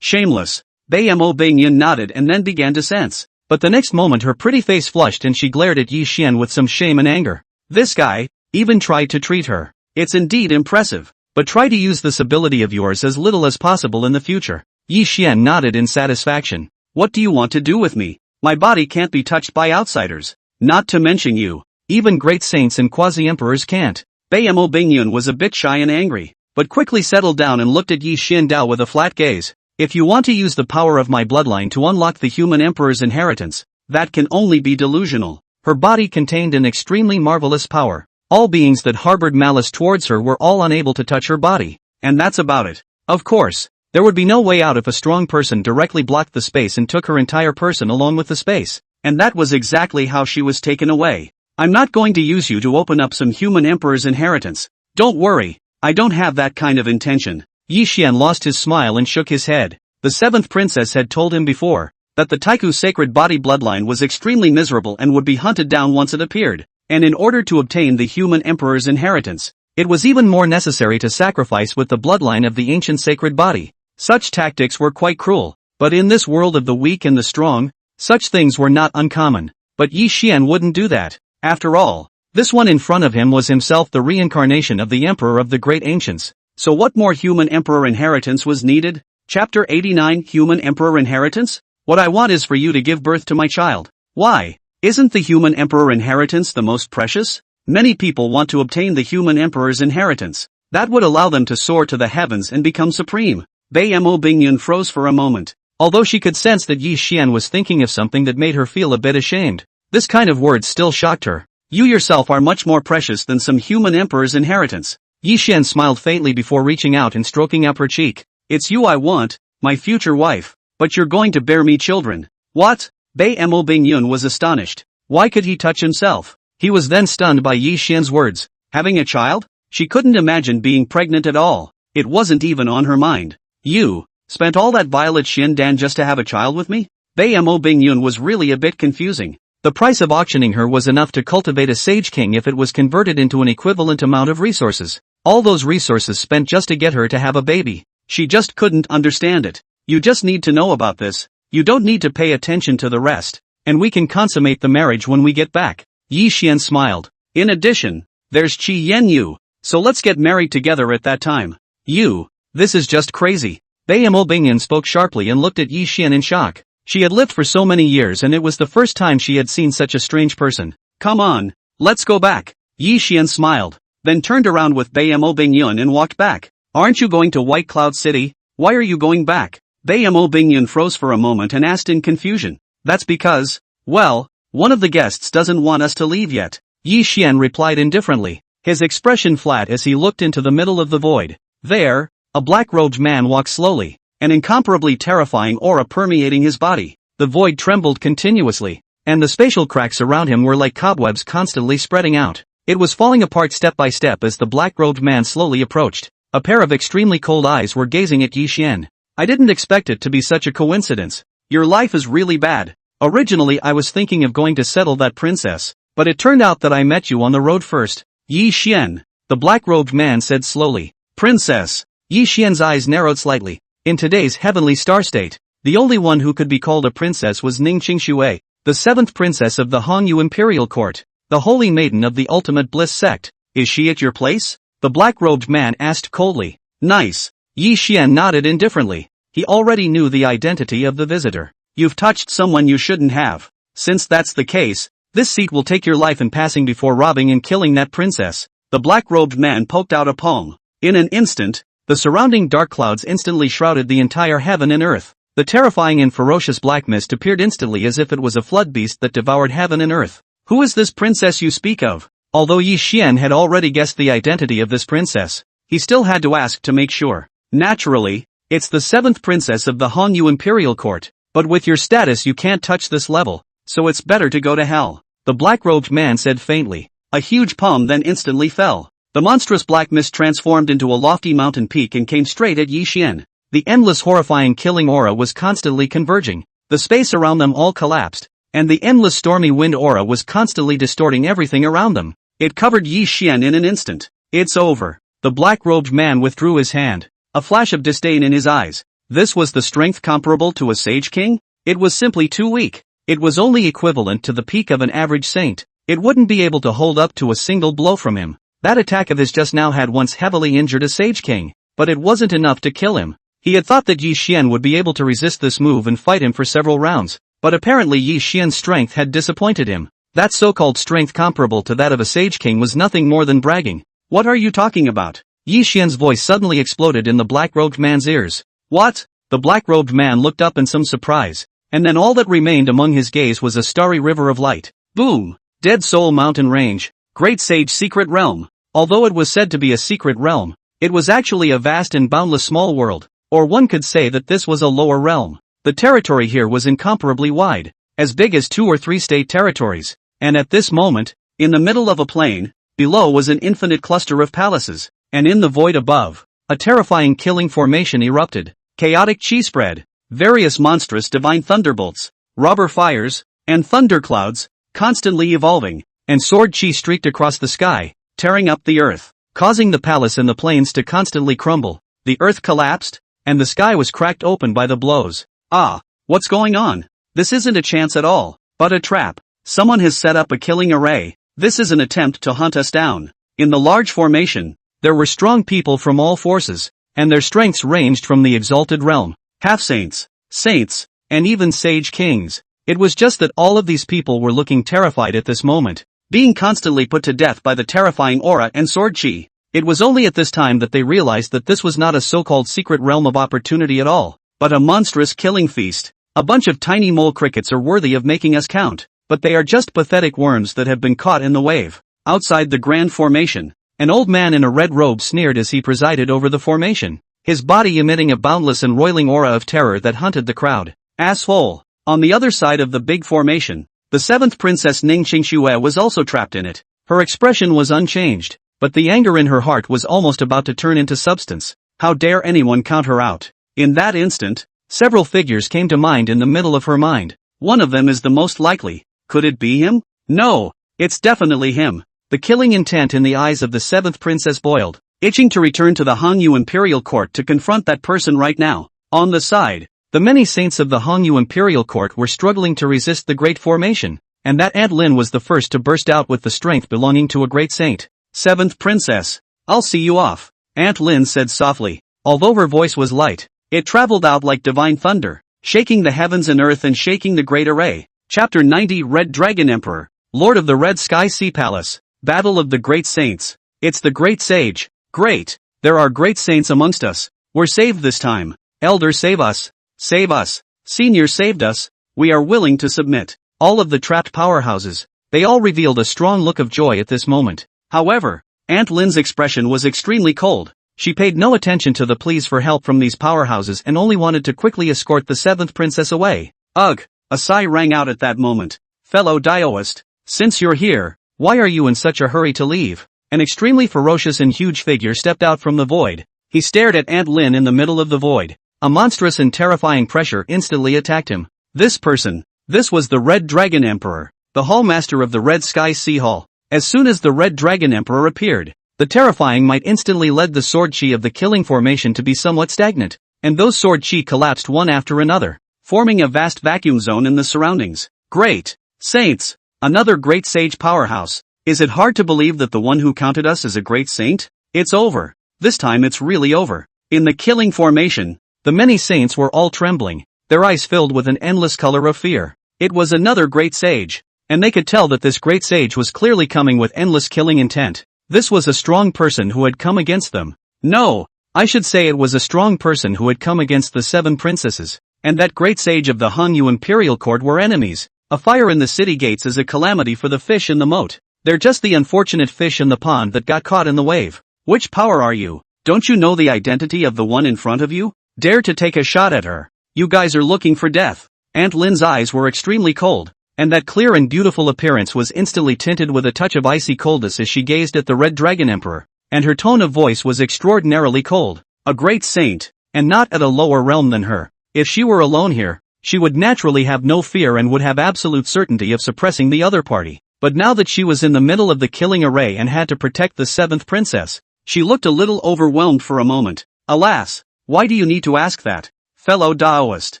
shameless. Bai Mo Bingyun nodded and then began to sense. But the next moment her pretty face flushed and she glared at Yi Xian with some shame and anger. This guy, even tried to treat her. It's indeed impressive. But try to use this ability of yours as little as possible in the future. Yi Xian nodded in satisfaction. What do you want to do with me? My body can't be touched by outsiders. Not to mention you. Even great saints and quasi-emperors can't. Bai Mo Bingyun was a bit shy and angry. but quickly settled down and looked at Yi Xiandao with a flat gaze. If you want to use the power of my bloodline to unlock the human emperor's inheritance, that can only be delusional. Her body contained an extremely marvelous power. All beings that harbored malice towards her were all unable to touch her body. And that's about it. Of course, there would be no way out if a strong person directly blocked the space and took her entire person along with the space. And that was exactly how she was taken away. I'm not going to use you to open up some human emperor's inheritance. Don't worry, I don't have that kind of intention. Yi Xian lost his smile and shook his head. The seventh princess had told him before that the Taiku sacred body bloodline was extremely miserable and would be hunted down once it appeared. And in order to obtain the human emperor's inheritance, it was even more necessary to sacrifice with the bloodline of the ancient sacred body. Such tactics were quite cruel, but in this world of the weak and the strong, such things were not uncommon. But Yi Xian wouldn't do that. After all, this one in front of him was himself the reincarnation of the emperor of the great ancients. So what more human emperor inheritance was needed? Chapter 89 Human Emperor Inheritance? What I want is for you to give birth to my child. Why? Isn't the human emperor inheritance the most precious? Many people want to obtain the human emperor's inheritance. That would allow them to soar to the heavens and become supreme. Bai Mo Bingyun froze for a moment. Although she could sense that Yi Xian was thinking of something that made her feel a bit ashamed. This kind of words still shocked her. You yourself are much more precious than some human emperor's inheritance. Yi Xian smiled faintly before reaching out and stroking up her cheek. It's you I want, my future wife. But you're going to bear me children. What? Bai Mo Bingyun was astonished. Why could he touch himself? He was then stunned by Yi Xian's words. Having a child? She couldn't imagine being pregnant at all. It wasn't even on her mind. You spent all that violet Xiandan just to have a child with me? Bai Mo Bingyun was really a bit confusing. The price of auctioning her was enough to cultivate a sage king if it was converted into an equivalent amount of resources. All those resources spent just to get her to have a baby. She just couldn't understand it. You just need to know about this. You don't need to pay attention to the rest. And we can consummate the marriage when we get back. Yi Xian smiled. In addition, there's Qi Yen Yu. So let's get married together at that time. You. This is just crazy. Bai Mo Bingyun spoke sharply and looked at Yi Xian in shock. She had lived for so many years and it was the first time she had seen such a strange person. Come on, let's go back. Yi Xian smiled, then turned around with Bai Mo Bingyun and walked back. Aren't you going to White Cloud City? Why are you going back? Bai Mo Bingyun froze for a moment and asked in confusion. That's because, well, one of the guests doesn't want us to leave yet. Yi Xian replied indifferently, his expression flat as he looked into the middle of the void. There, a black-robed man walked slowly, an incomparably terrifying aura permeating his body. The void trembled continuously, and the spatial cracks around him were like cobwebs constantly spreading out. It was falling apart step by step as the black-robed man slowly approached. A pair of extremely cold eyes were gazing at Yi Xian. I didn't expect it to be such a coincidence. Your life is really bad. Originally I was thinking of going to settle that princess, but it turned out that I met you on the road first. Yi Xian, the black-robed man said slowly. Princess. Yi Xian's eyes narrowed slightly. In today's heavenly star state, the only one who could be called a princess was Ning Qingshui, the seventh princess of the Hongyu Imperial Court, the holy maiden of the ultimate bliss sect. Is she at your place? The black-robed man asked coldly. Nice. Yi Xian nodded indifferently. He already knew the identity of the visitor. You've touched someone you shouldn't have. Since that's the case, this seat will take your life in passing before robbing and killing that princess. The black-robed man poked out a palm. In an instant, the surrounding dark clouds instantly shrouded the entire heaven and earth. The terrifying and ferocious black mist appeared instantly as if it was a flood beast that devoured heaven and earth. Who is this princess you speak of? Although Yi Xian had already guessed the identity of this princess, he still had to ask to make sure. Naturally, it's the seventh princess of the Hongyu Imperial Court, but with your status you can't touch this level, so it's better to go to hell. The black-robed man said faintly. A huge palm then instantly fell. The monstrous black mist transformed into a lofty mountain peak and came straight at Yi Xian. The endless horrifying killing aura was constantly converging. The space around them all collapsed, and the endless stormy wind aura was constantly distorting everything around them. It covered Yi Xian in an instant. It's over. The black-robed man withdrew his hand, a flash of disdain in his eyes. This was the strength comparable to a sage king? It was simply too weak. It was only equivalent to the peak of an average saint. It wouldn't be able to hold up to a single blow from him. That attack of his just now had once heavily injured a sage king, but it wasn't enough to kill him. He had thought that Yi Xian would be able to resist this move and fight him for several rounds, but apparently Yi Xian's strength had disappointed him. That so-called strength comparable to that of a sage king was nothing more than bragging. What are you talking about? Yi Xian's voice suddenly exploded in the black-robed man's ears. What? The black-robed man looked up in some surprise, and then all that remained among his gaze was a starry river of light. Boom! Dead Soul Mountain Range, Great Sage Secret Realm. Although it was said to be a secret realm, it was actually a vast and boundless small world, or one could say that this was a lower realm. The territory here was incomparably wide, as big as 2 or 3 state territories, and at this moment, in the middle of a plain, below was an infinite cluster of palaces, and in the void above, a terrifying killing formation erupted. Chaotic chi spread, various monstrous divine thunderbolts, robber fires, and thunderclouds, constantly evolving, and sword chi streaked across the sky, tearing up the earth, causing the palace and the plains to constantly crumble. The earth collapsed, and the sky was cracked open by the blows. Ah, what's going on? This isn't a chance at all, but a trap. Someone has set up a killing array. This is an attempt to hunt us down. In the large formation, there were strong people from all forces, and their strengths ranged from the exalted realm, half-saints, saints, and even sage kings. It was just that all of these people were looking terrified at this moment, being constantly put to death by the terrifying aura and sword chi. It was only at this time that they realized that this was not a so-called secret realm of opportunity at all, but a monstrous killing feast. A bunch of tiny mole crickets are worthy of making us count, but they are just pathetic worms that have been caught in the wave. Outside the grand formation, an old man in a red robe sneered as he presided over the formation, his body emitting a boundless and roiling aura of terror that hunted the crowd. Asshole! On the other side of the big formation, the 7th Princess Ning Qingxue was also trapped in it. Her expression was unchanged, but the anger in her heart was almost about to turn into substance. How dare anyone count her out? In that instant, several figures came to mind in the middle of her mind. One of them is the most likely. Could it be him? No, it's definitely him. The killing intent in the eyes of the 7th princess boiled, itching to return to the Hongyu Imperial Court to confront that person right now. On the side, the many saints of the Hongyu Imperial Court were struggling to resist the great formation, and that Aunt Lin was the first to burst out with the strength belonging to a great saint. 7th princess, I'll see you off, Aunt Lin said softly, although her voice was light. It traveled out like divine thunder, shaking the heavens and earth and shaking the great array. Chapter 90 Red Dragon Emperor, Lord of the Red Sky Sea Palace, Battle of the Great Saints. It's the Great Sage. Great! There are great saints amongst us. We're saved this time. Elder, save us. Save us. Senior saved us. We are willing to submit. All of the trapped powerhouses. They all revealed a strong look of joy at this moment. However, Aunt Lin's expression was extremely cold. She paid no attention to the pleas for help from these powerhouses and only wanted to quickly escort the 7th princess away. Ugh! A sigh rang out at that moment. Fellow Daoist, since you're here, why are you in such a hurry to leave? An extremely ferocious and huge figure stepped out from the void. He stared at Aunt Lin in the middle of the void. A monstrous and terrifying pressure instantly attacked him. This person, this was the Red Dragon Emperor, the Hallmaster of the Red Sky Sea Hall. As soon as the Red Dragon Emperor appeared, the terrifying might instantly led the sword chi of the killing formation to be somewhat stagnant, and those sword chi collapsed one after another, forming a vast vacuum zone in the surroundings. Great saints! Another great sage powerhouse. Is it hard to believe that the one who counted us is a great saint? It's over. This time it's really over. In the killing formation, the many saints were all trembling, their eyes filled with an endless color of fear. It was another great sage, and they could tell that this great sage was clearly coming with endless killing intent. This was a strong person who had come against them. No, I should say it was a strong person who had come against the 7 princesses, and that great sage of the Hongyu Imperial Court were enemies. A fire in the city gates is a calamity for the fish in the moat. They're just the unfortunate fish in the pond that got caught in the wave. Which power are you? Don't you know the identity of the one in front of you? Dare to take a shot at her. You guys are looking for death. Aunt Lin's eyes were extremely cold, and that clear and beautiful appearance was instantly tinted with a touch of icy coldness as she gazed at the Red Dragon Emperor, and her tone of voice was extraordinarily cold. A great saint, and not at a lower realm than her. If she were alone here, she would naturally have no fear and would have absolute certainty of suppressing the other party. But now that she was in the middle of the killing array and had to protect the 7th princess, she looked a little overwhelmed for a moment. Alas, why do you need to ask that, fellow Daoist?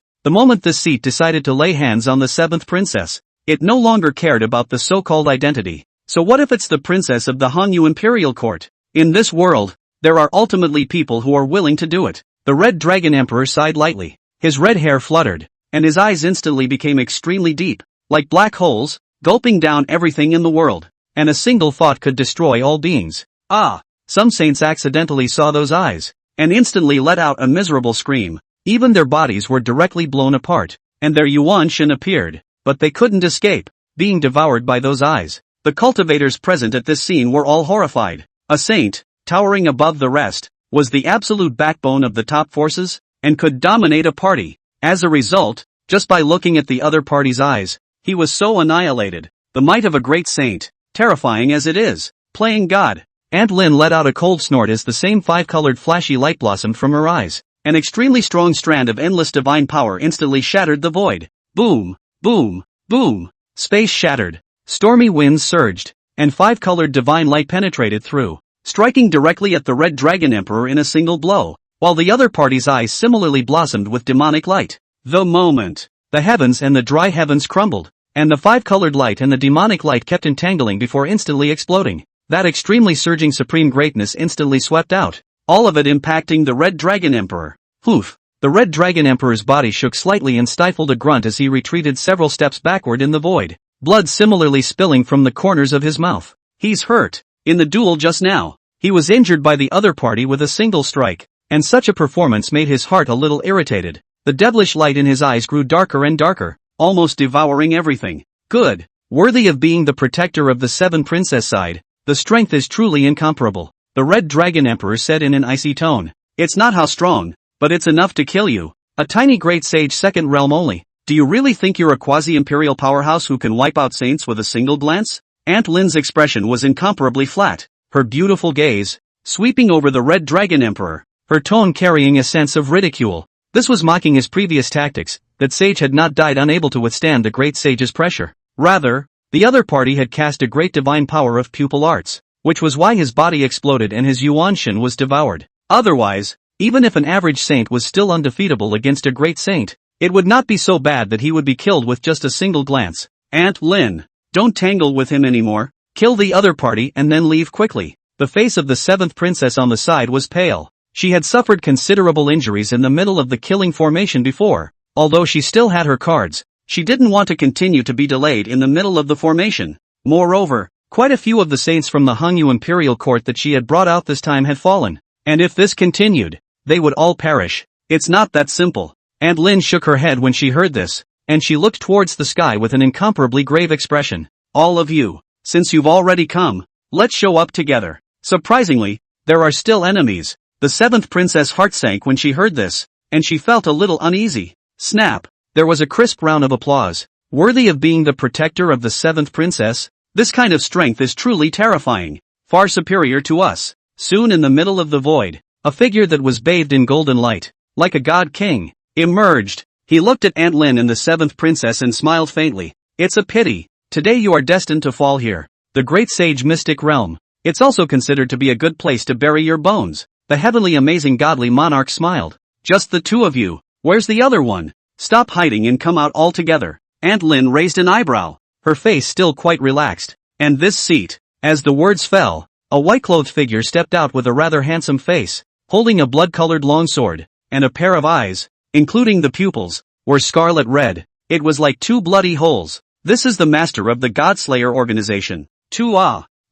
The moment this seat decided to lay hands on the 7th princess, it no longer cared about the so-called identity. So what if it's the princess of the Hongyu Imperial Court? In this world, there are ultimately people who are willing to do it. The Red Dragon Emperor sighed lightly. His red hair fluttered, and his eyes instantly became extremely deep, like black holes, gulping down everything in the world, and a single thought could destroy all beings. Ah, Some saints accidentally saw those eyes, and instantly let out a miserable scream. Even their bodies were directly blown apart, and their Yuan appeared, but they couldn't escape being devoured by those eyes. The cultivators present at this scene were all horrified. A saint, towering above the rest, was the absolute backbone of the top forces, and could dominate a party. As a result, just by looking at the other party's eyes, he was so annihilated. The might of a great saint, terrifying as it is, playing God. Aunt Lin let out a cold snort as the same five-colored flashy light blossomed from her eyes. An extremely strong strand of endless divine power instantly shattered the void. Boom, boom, boom. Space shattered. Stormy winds surged, and five-colored divine light penetrated through, striking directly at the Red Dragon Emperor in a single blow, while the other party's eyes similarly blossomed with demonic light. The moment, the heavens and the dry heavens crumbled, and the five-colored light and the demonic light kept entangling before instantly exploding. That extremely surging supreme greatness instantly swept out, all of it impacting the Red Dragon Emperor. Poof! The Red Dragon Emperor's body shook slightly and stifled a grunt as he retreated several steps backward in the void, blood similarly spilling from the corners of his mouth. He's hurt. In the duel just now, he was injured by the other party with a single strike, and such a performance made his heart a little irritated. The devilish light in his eyes grew darker and darker, almost devouring everything. Good. Worthy of being the protector of the seven princess side, the strength is truly incomparable, the Red Dragon Emperor said in an icy tone. It's not how strong, but it's enough to kill you. A tiny great sage second realm only. Do you really think you're a quasi-imperial powerhouse who can wipe out saints with a single glance? Aunt Lin's expression was incomparably flat, her beautiful gaze sweeping over the Red Dragon Emperor, her tone carrying a sense of ridicule. This was mocking his previous tactics, that sage had not died unable to withstand the great sage's pressure. Rather, the other party had cast a great divine power of pupil arts, which was why his body exploded and his Yuan was devoured. Otherwise, even if an average saint was still undefeatable against a great saint, it would not be so bad that he would be killed with just a single glance. Aunt Lin, don't tangle with him anymore, kill the other party and then leave quickly. The face of the seventh princess on the side was pale. She had suffered considerable injuries in the middle of the killing formation before. Although she still had her cards, she didn't want to continue to be delayed in the middle of the formation. Moreover, quite a few of the saints from the Hangyu Imperial Court that she had brought out this time had fallen, and if this continued, they would all perish. It's not that simple. Aunt Lin shook her head when she heard this, and she looked towards the sky with an incomparably grave expression. All of you, since you've already come, let's show up together. Surprisingly, there are still enemies. The seventh princess' heart sank when she heard this, and she felt a little uneasy. Snap! There was a crisp round of applause. Worthy of being the protector of the seventh princess, this kind of strength is truly terrifying, far superior to us. Soon in the middle of the void, a figure that was bathed in golden light, like a god king, emerged. He looked at Aunt Lin and the seventh princess and smiled faintly. It's a pity. Today you are destined to fall here. The great sage mystic realm. It's also considered to be a good place to bury your bones. The heavenly amazing godly monarch smiled. Just the two of you. Where's the other one? Stop hiding and come out all together. Aunt Lin raised an eyebrow, her face still quite relaxed. And this seat. As the words fell, a white-clothed figure stepped out with a rather handsome face, holding a blood-colored longsword, and a pair of eyes, including the pupils, were scarlet red. It was like two bloody holes. This is the master of the Godslayer organization.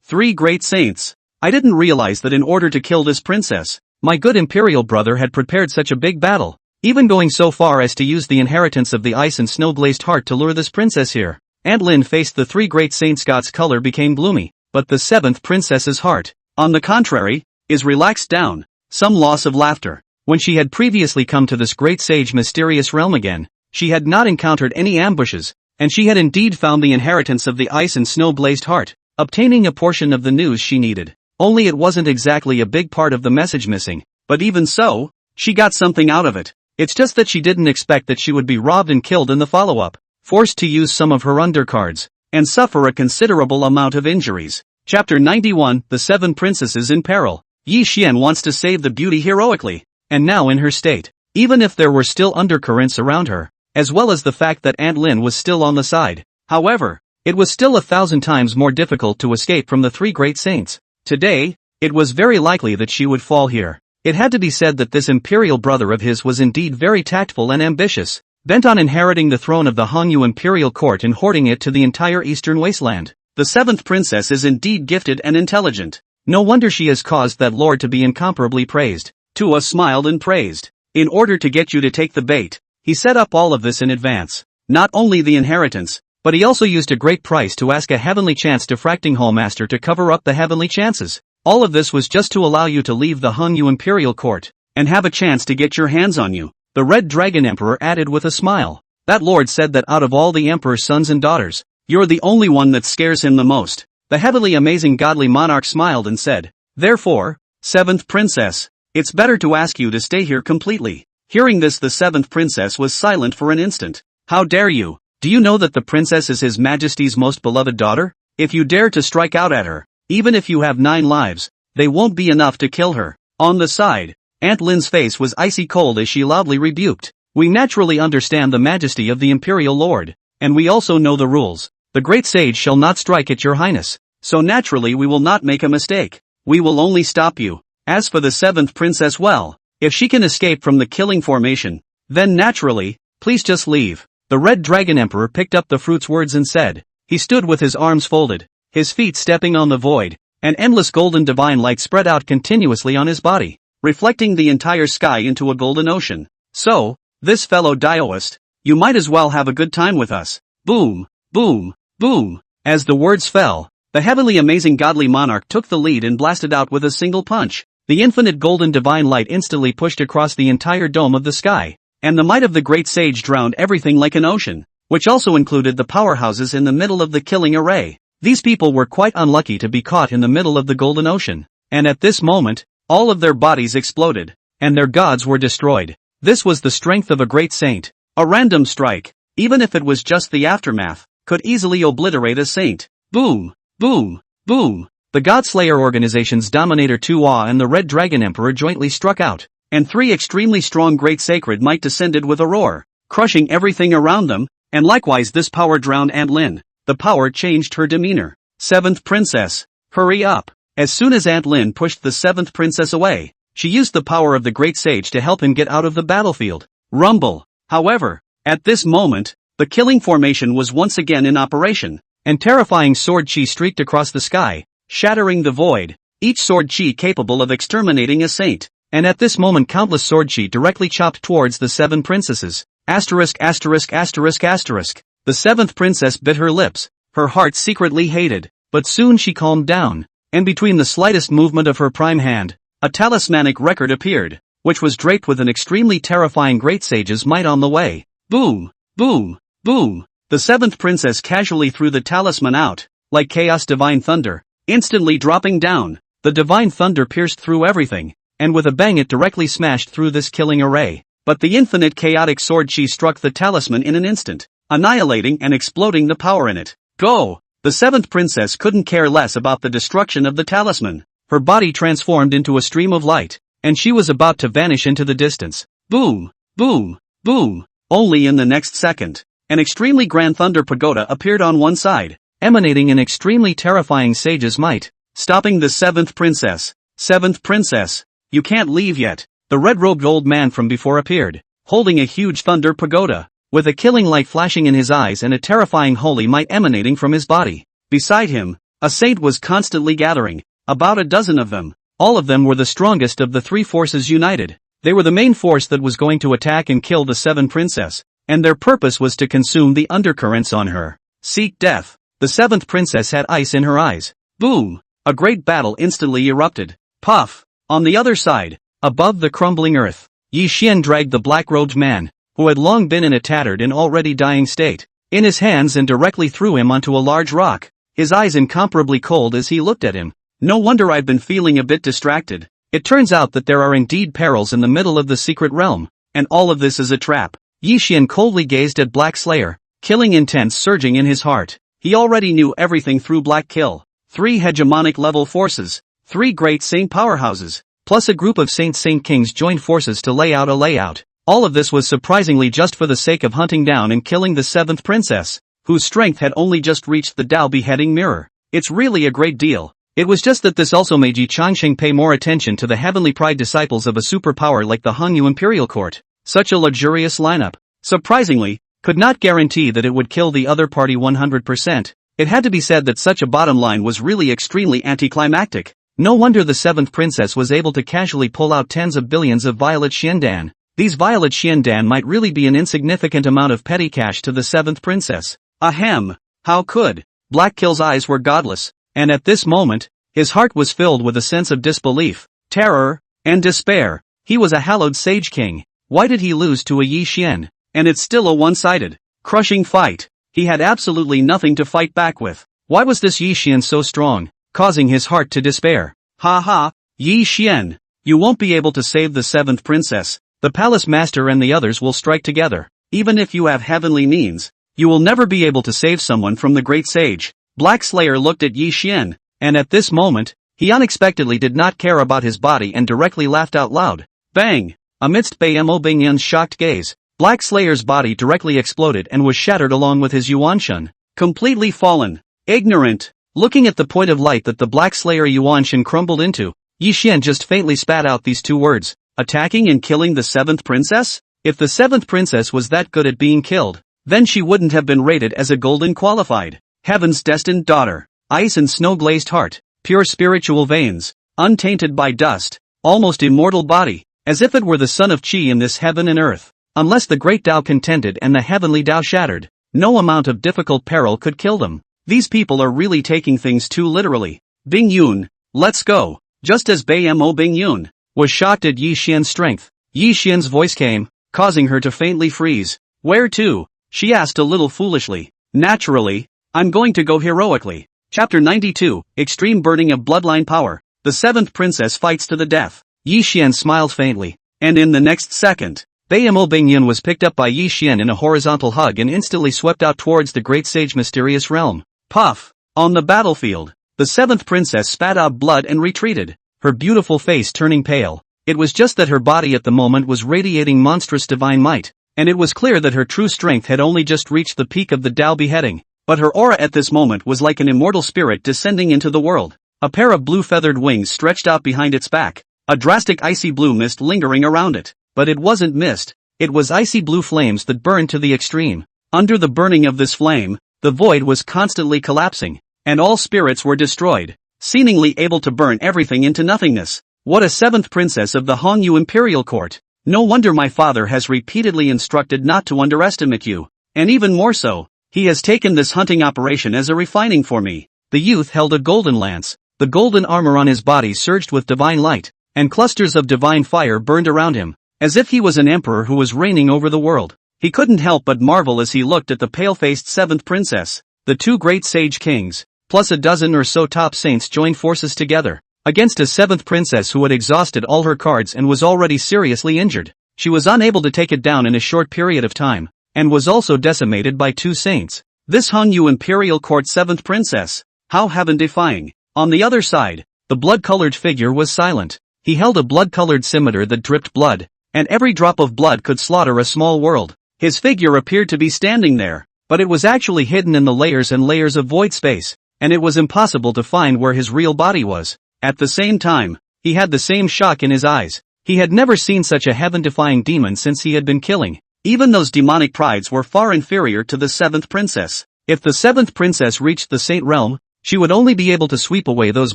Three great saints. I didn't realize that in order to kill this princess, my good imperial brother had prepared such a big battle, even going so far as to use the inheritance of the ice and snow-glazed heart to lure this princess here. Aunt Lin faced the three great saints. Scott's color became gloomy, but the seventh princess's heart, on the contrary, is relaxed down. Some loss of laughter. When she had previously come to this great sage mysterious realm again, she had not encountered any ambushes, and she had indeed found the inheritance of the ice and snow-blazed heart, obtaining a portion of the news she needed. Only it wasn't exactly a big part of the message missing, but even so, she got something out of it. It's just that she didn't expect that she would be robbed and killed in the follow-up, forced to use some of her undercards, and suffer a considerable amount of injuries. Chapter 91, The Seven Princesses in Peril. Yi Xian wants to save the beauty heroically, and now in her state, even if there were still undercurrents around her, as well as the fact that Aunt Lin was still on the side. However, it was still 1,000 times more difficult to escape from the three great saints. Today, it was very likely that she would fall here. It had to be said that this imperial brother of his was indeed very tactful and ambitious, bent on inheriting the throne of the Hangyu Imperial Court and hoarding it to the entire eastern wasteland. The seventh princess is indeed gifted and intelligent. No wonder she has caused that lord to be incomparably praised. Tua smiled and praised. In order to get you to take the bait, he set up all of this in advance. Not only the inheritance, but he also used a great price to ask a heavenly chance diffracting hole master to cover up the heavenly chances. All of this was just to allow you to leave the Hongyu Imperial Court, and have a chance to get your hands on you. The Red Dragon Emperor added with a smile. That lord said that out of all the emperor's sons and daughters, you're the only one that scares him the most. The heavenly amazing godly monarch smiled and said, therefore, 7th princess, it's better to ask you to stay here completely. Hearing this, the 7th princess was silent for an instant. How dare you? Do you know that the princess is His Majesty's most beloved daughter? If you dare to strike out at her, even if you have 9 lives, they won't be enough to kill her. On the side, Aunt Lin's face was icy cold as she loudly rebuked. We naturally understand the majesty of the Imperial Lord, and we also know the rules. The great sage shall not strike at your highness, so naturally we will not make a mistake. We will only stop you. As for the 7th princess, well, if she can escape from the killing formation, then naturally, please just leave. The Red Dragon Emperor picked up the fruit's words and said. He stood with his arms folded, his feet stepping on the void, and endless golden divine light spread out continuously on his body, reflecting the entire sky into a golden ocean. So, this fellow Daoist, you might as well have a good time with us. Boom, boom, boom. As the words fell, the heavenly amazing godly monarch took the lead and blasted out with a single punch. The infinite golden divine light instantly pushed across the entire dome of the sky, and the might of the great sage drowned everything like an ocean, which also included the powerhouses in the middle of the killing array. These people were quite unlucky to be caught in the middle of the golden ocean, and at this moment, all of their bodies exploded, and their gods were destroyed. This was the strength of a great saint. A random strike, even if it was just the aftermath, could easily obliterate a saint. Boom, boom, boom. The Godslayer organization's Dominator Tua and the Red Dragon Emperor jointly struck out, and 3 extremely strong great sacred might descended with a roar, crushing everything around them, and likewise this power drowned Aunt Lin. The power changed her demeanor. 7th princess, hurry up. As soon as Aunt Lin pushed the 7th princess away, she used the power of the great sage to help him get out of the battlefield. Rumble. However, at this moment, the killing formation was once again in operation, and terrifying sword chi streaked across the sky, shattering the void, each sword chi capable of exterminating a saint, and at this moment countless sword chi directly chopped towards the 7 princesses. Asterisk asterisk asterisk asterisk. The 7th princess bit her lips, her heart secretly hated, but soon she calmed down, and between the slightest movement of her prime hand, a talismanic record appeared, which was draped with an extremely terrifying great sage's might on the way. Boom, boom, boom. The 7th princess casually threw the talisman out, like chaos divine thunder, instantly dropping down. The divine thunder pierced through everything, and with a bang it directly smashed through this killing array. But the infinite chaotic sword chi struck the talisman in an instant, annihilating and exploding the power in it. Go! The 7th princess couldn't care less about the destruction of the talisman. Her body transformed into a stream of light, and she was about to vanish into the distance. Boom! Boom! Boom! Only in the next second, an extremely grand thunder pagoda appeared on one side, emanating an extremely terrifying sage's might, stopping the 7th princess. 7th princess, you can't leave yet. The red-robed old man from before appeared, holding a huge thunder pagoda, with a killing light flashing in his eyes and a terrifying holy might emanating from his body. Beside him, a saint was constantly gathering, about a dozen of them. All of them were the strongest of the 3 forces united. They were the main force that was going to attack and kill the 7 princess, and their purpose was to consume the undercurrents on her. Seek death. The 7th princess had ice in her eyes. Boom! A great battle instantly erupted. Puff! On the other side, above the crumbling earth, Yi Xian dragged the black-robed man, who had long been in a tattered and already dying state, in his hands and directly threw him onto a large rock, his eyes incomparably cold as he looked at him. No wonder I've been feeling a bit distracted. It turns out that there are indeed perils in the middle of the secret realm, and all of this is a trap. Yi Xian coldly gazed at Black Slayer, killing intent surging in his heart. He already knew everything through Black Kill. 3 hegemonic level forces, 3 great saint powerhouses, plus a group of saint kings joined forces to lay out a layout. All of this was surprisingly just for the sake of hunting down and killing the 7th princess, whose strength had only just reached the Dao beheading mirror. It's really a great deal. It was just that this also made Yi Changsheng pay more attention to the heavenly pride disciples of a superpower like the Hongyu Imperial Court. Such a luxurious lineup, surprisingly, could not guarantee that it would kill the other party 100%. It had to be said that such a bottom line was really extremely anticlimactic. No wonder the 7th princess was able to casually pull out tens of billions of violet xiandan. These violet xiandan might really be an insignificant amount of petty cash to the 7th princess. Ahem. How could? Blackkill's eyes were godless, and at this moment, his heart was filled with a sense of disbelief, terror, and despair. He was a hallowed sage king. Why did he lose to a Yi Xian? And it's still a one-sided, crushing fight. He had absolutely nothing to fight back with. Why was this Yi Xian so strong, causing his heart to despair? Ha ha, Yi Xian. You won't be able to save the 7th princess. The palace master and the others will strike together. Even if you have heavenly means, you will never be able to save someone from the great sage. Black Slayer looked at Yi Xian, and at this moment, he unexpectedly did not care about his body and directly laughed out loud. Bang! Amidst Mo Bingyan's shocked gaze, Black Slayer's body directly exploded and was shattered along with his Yuanshan. Completely fallen. Ignorant. Looking at the point of light that the Black Slayer Yuanshan crumbled into, Yi Xian just faintly spat out these two words. Attacking and killing the 7th princess? If the 7th princess was that good at being killed, then she wouldn't have been rated as a golden qualified. Heaven's destined daughter. Ice and snow-glazed heart. Pure spiritual veins. Untainted by dust. Almost immortal body. As if it were the son of Qi in this heaven and earth. Unless the great Tao contended and the heavenly Tao shattered, no amount of difficult peril could kill them. These people are really taking things too literally. Bing Yun, let's go. Just as Mo Bing Yun was shocked at Yi Xian's strength, Yi Xian's voice came, causing her to faintly freeze. Where to? She asked a little foolishly. Naturally, I'm going to go heroically. Chapter 92, Extreme Burning of Bloodline Power. The 7th princess fights to the death. Yi Xian smiled faintly, and in the next second, Mo Bing Yun was picked up by Yi Xian in a horizontal hug and instantly swept out towards the great sage mysterious realm. Puff! On the battlefield, the 7th princess spat out blood and retreated, her beautiful face turning pale. It was just that her body at the moment was radiating monstrous divine might, and it was clear that her true strength had only just reached the peak of the Tao beheading. But her aura at this moment was like an immortal spirit descending into the world. A pair of blue feathered wings stretched out behind its back, a drastic icy blue mist lingering around it. But it wasn't mist, it was icy blue flames that burned to the extreme. Under the burning of this flame, the void was constantly collapsing, and all spirits were destroyed, seemingly able to burn everything into nothingness. What a 7th princess of the Hongyu Imperial Court! No wonder my father has repeatedly instructed not to underestimate you, and even more so, he has taken this hunting operation as a refining for me. The youth held a golden lance, the golden armor on his body surged with divine light, and clusters of divine fire burned around him. As if he was an emperor who was reigning over the world. He couldn't help but marvel as he looked at the pale-faced 7th princess. The two great sage kings, plus a dozen or so top saints joined forces together, against a 7th princess who had exhausted all her cards and was already seriously injured. She was unable to take it down in a short period of time, and was also decimated by two saints. This Hongyu Imperial Court 7th princess, how heaven-defying. On the other side, the blood-colored figure was silent. He held a blood-colored scimitar that dripped blood, and every drop of blood could slaughter a small world. His figure appeared to be standing there, but it was actually hidden in the layers and layers of void space, and it was impossible to find where his real body was. At the same time, he had the same shock in his eyes. He had never seen such a heaven-defying demon since he had been killing. Even those demonic prides were far inferior to the 7th princess. If the 7th princess reached the saint realm, she would only be able to sweep away those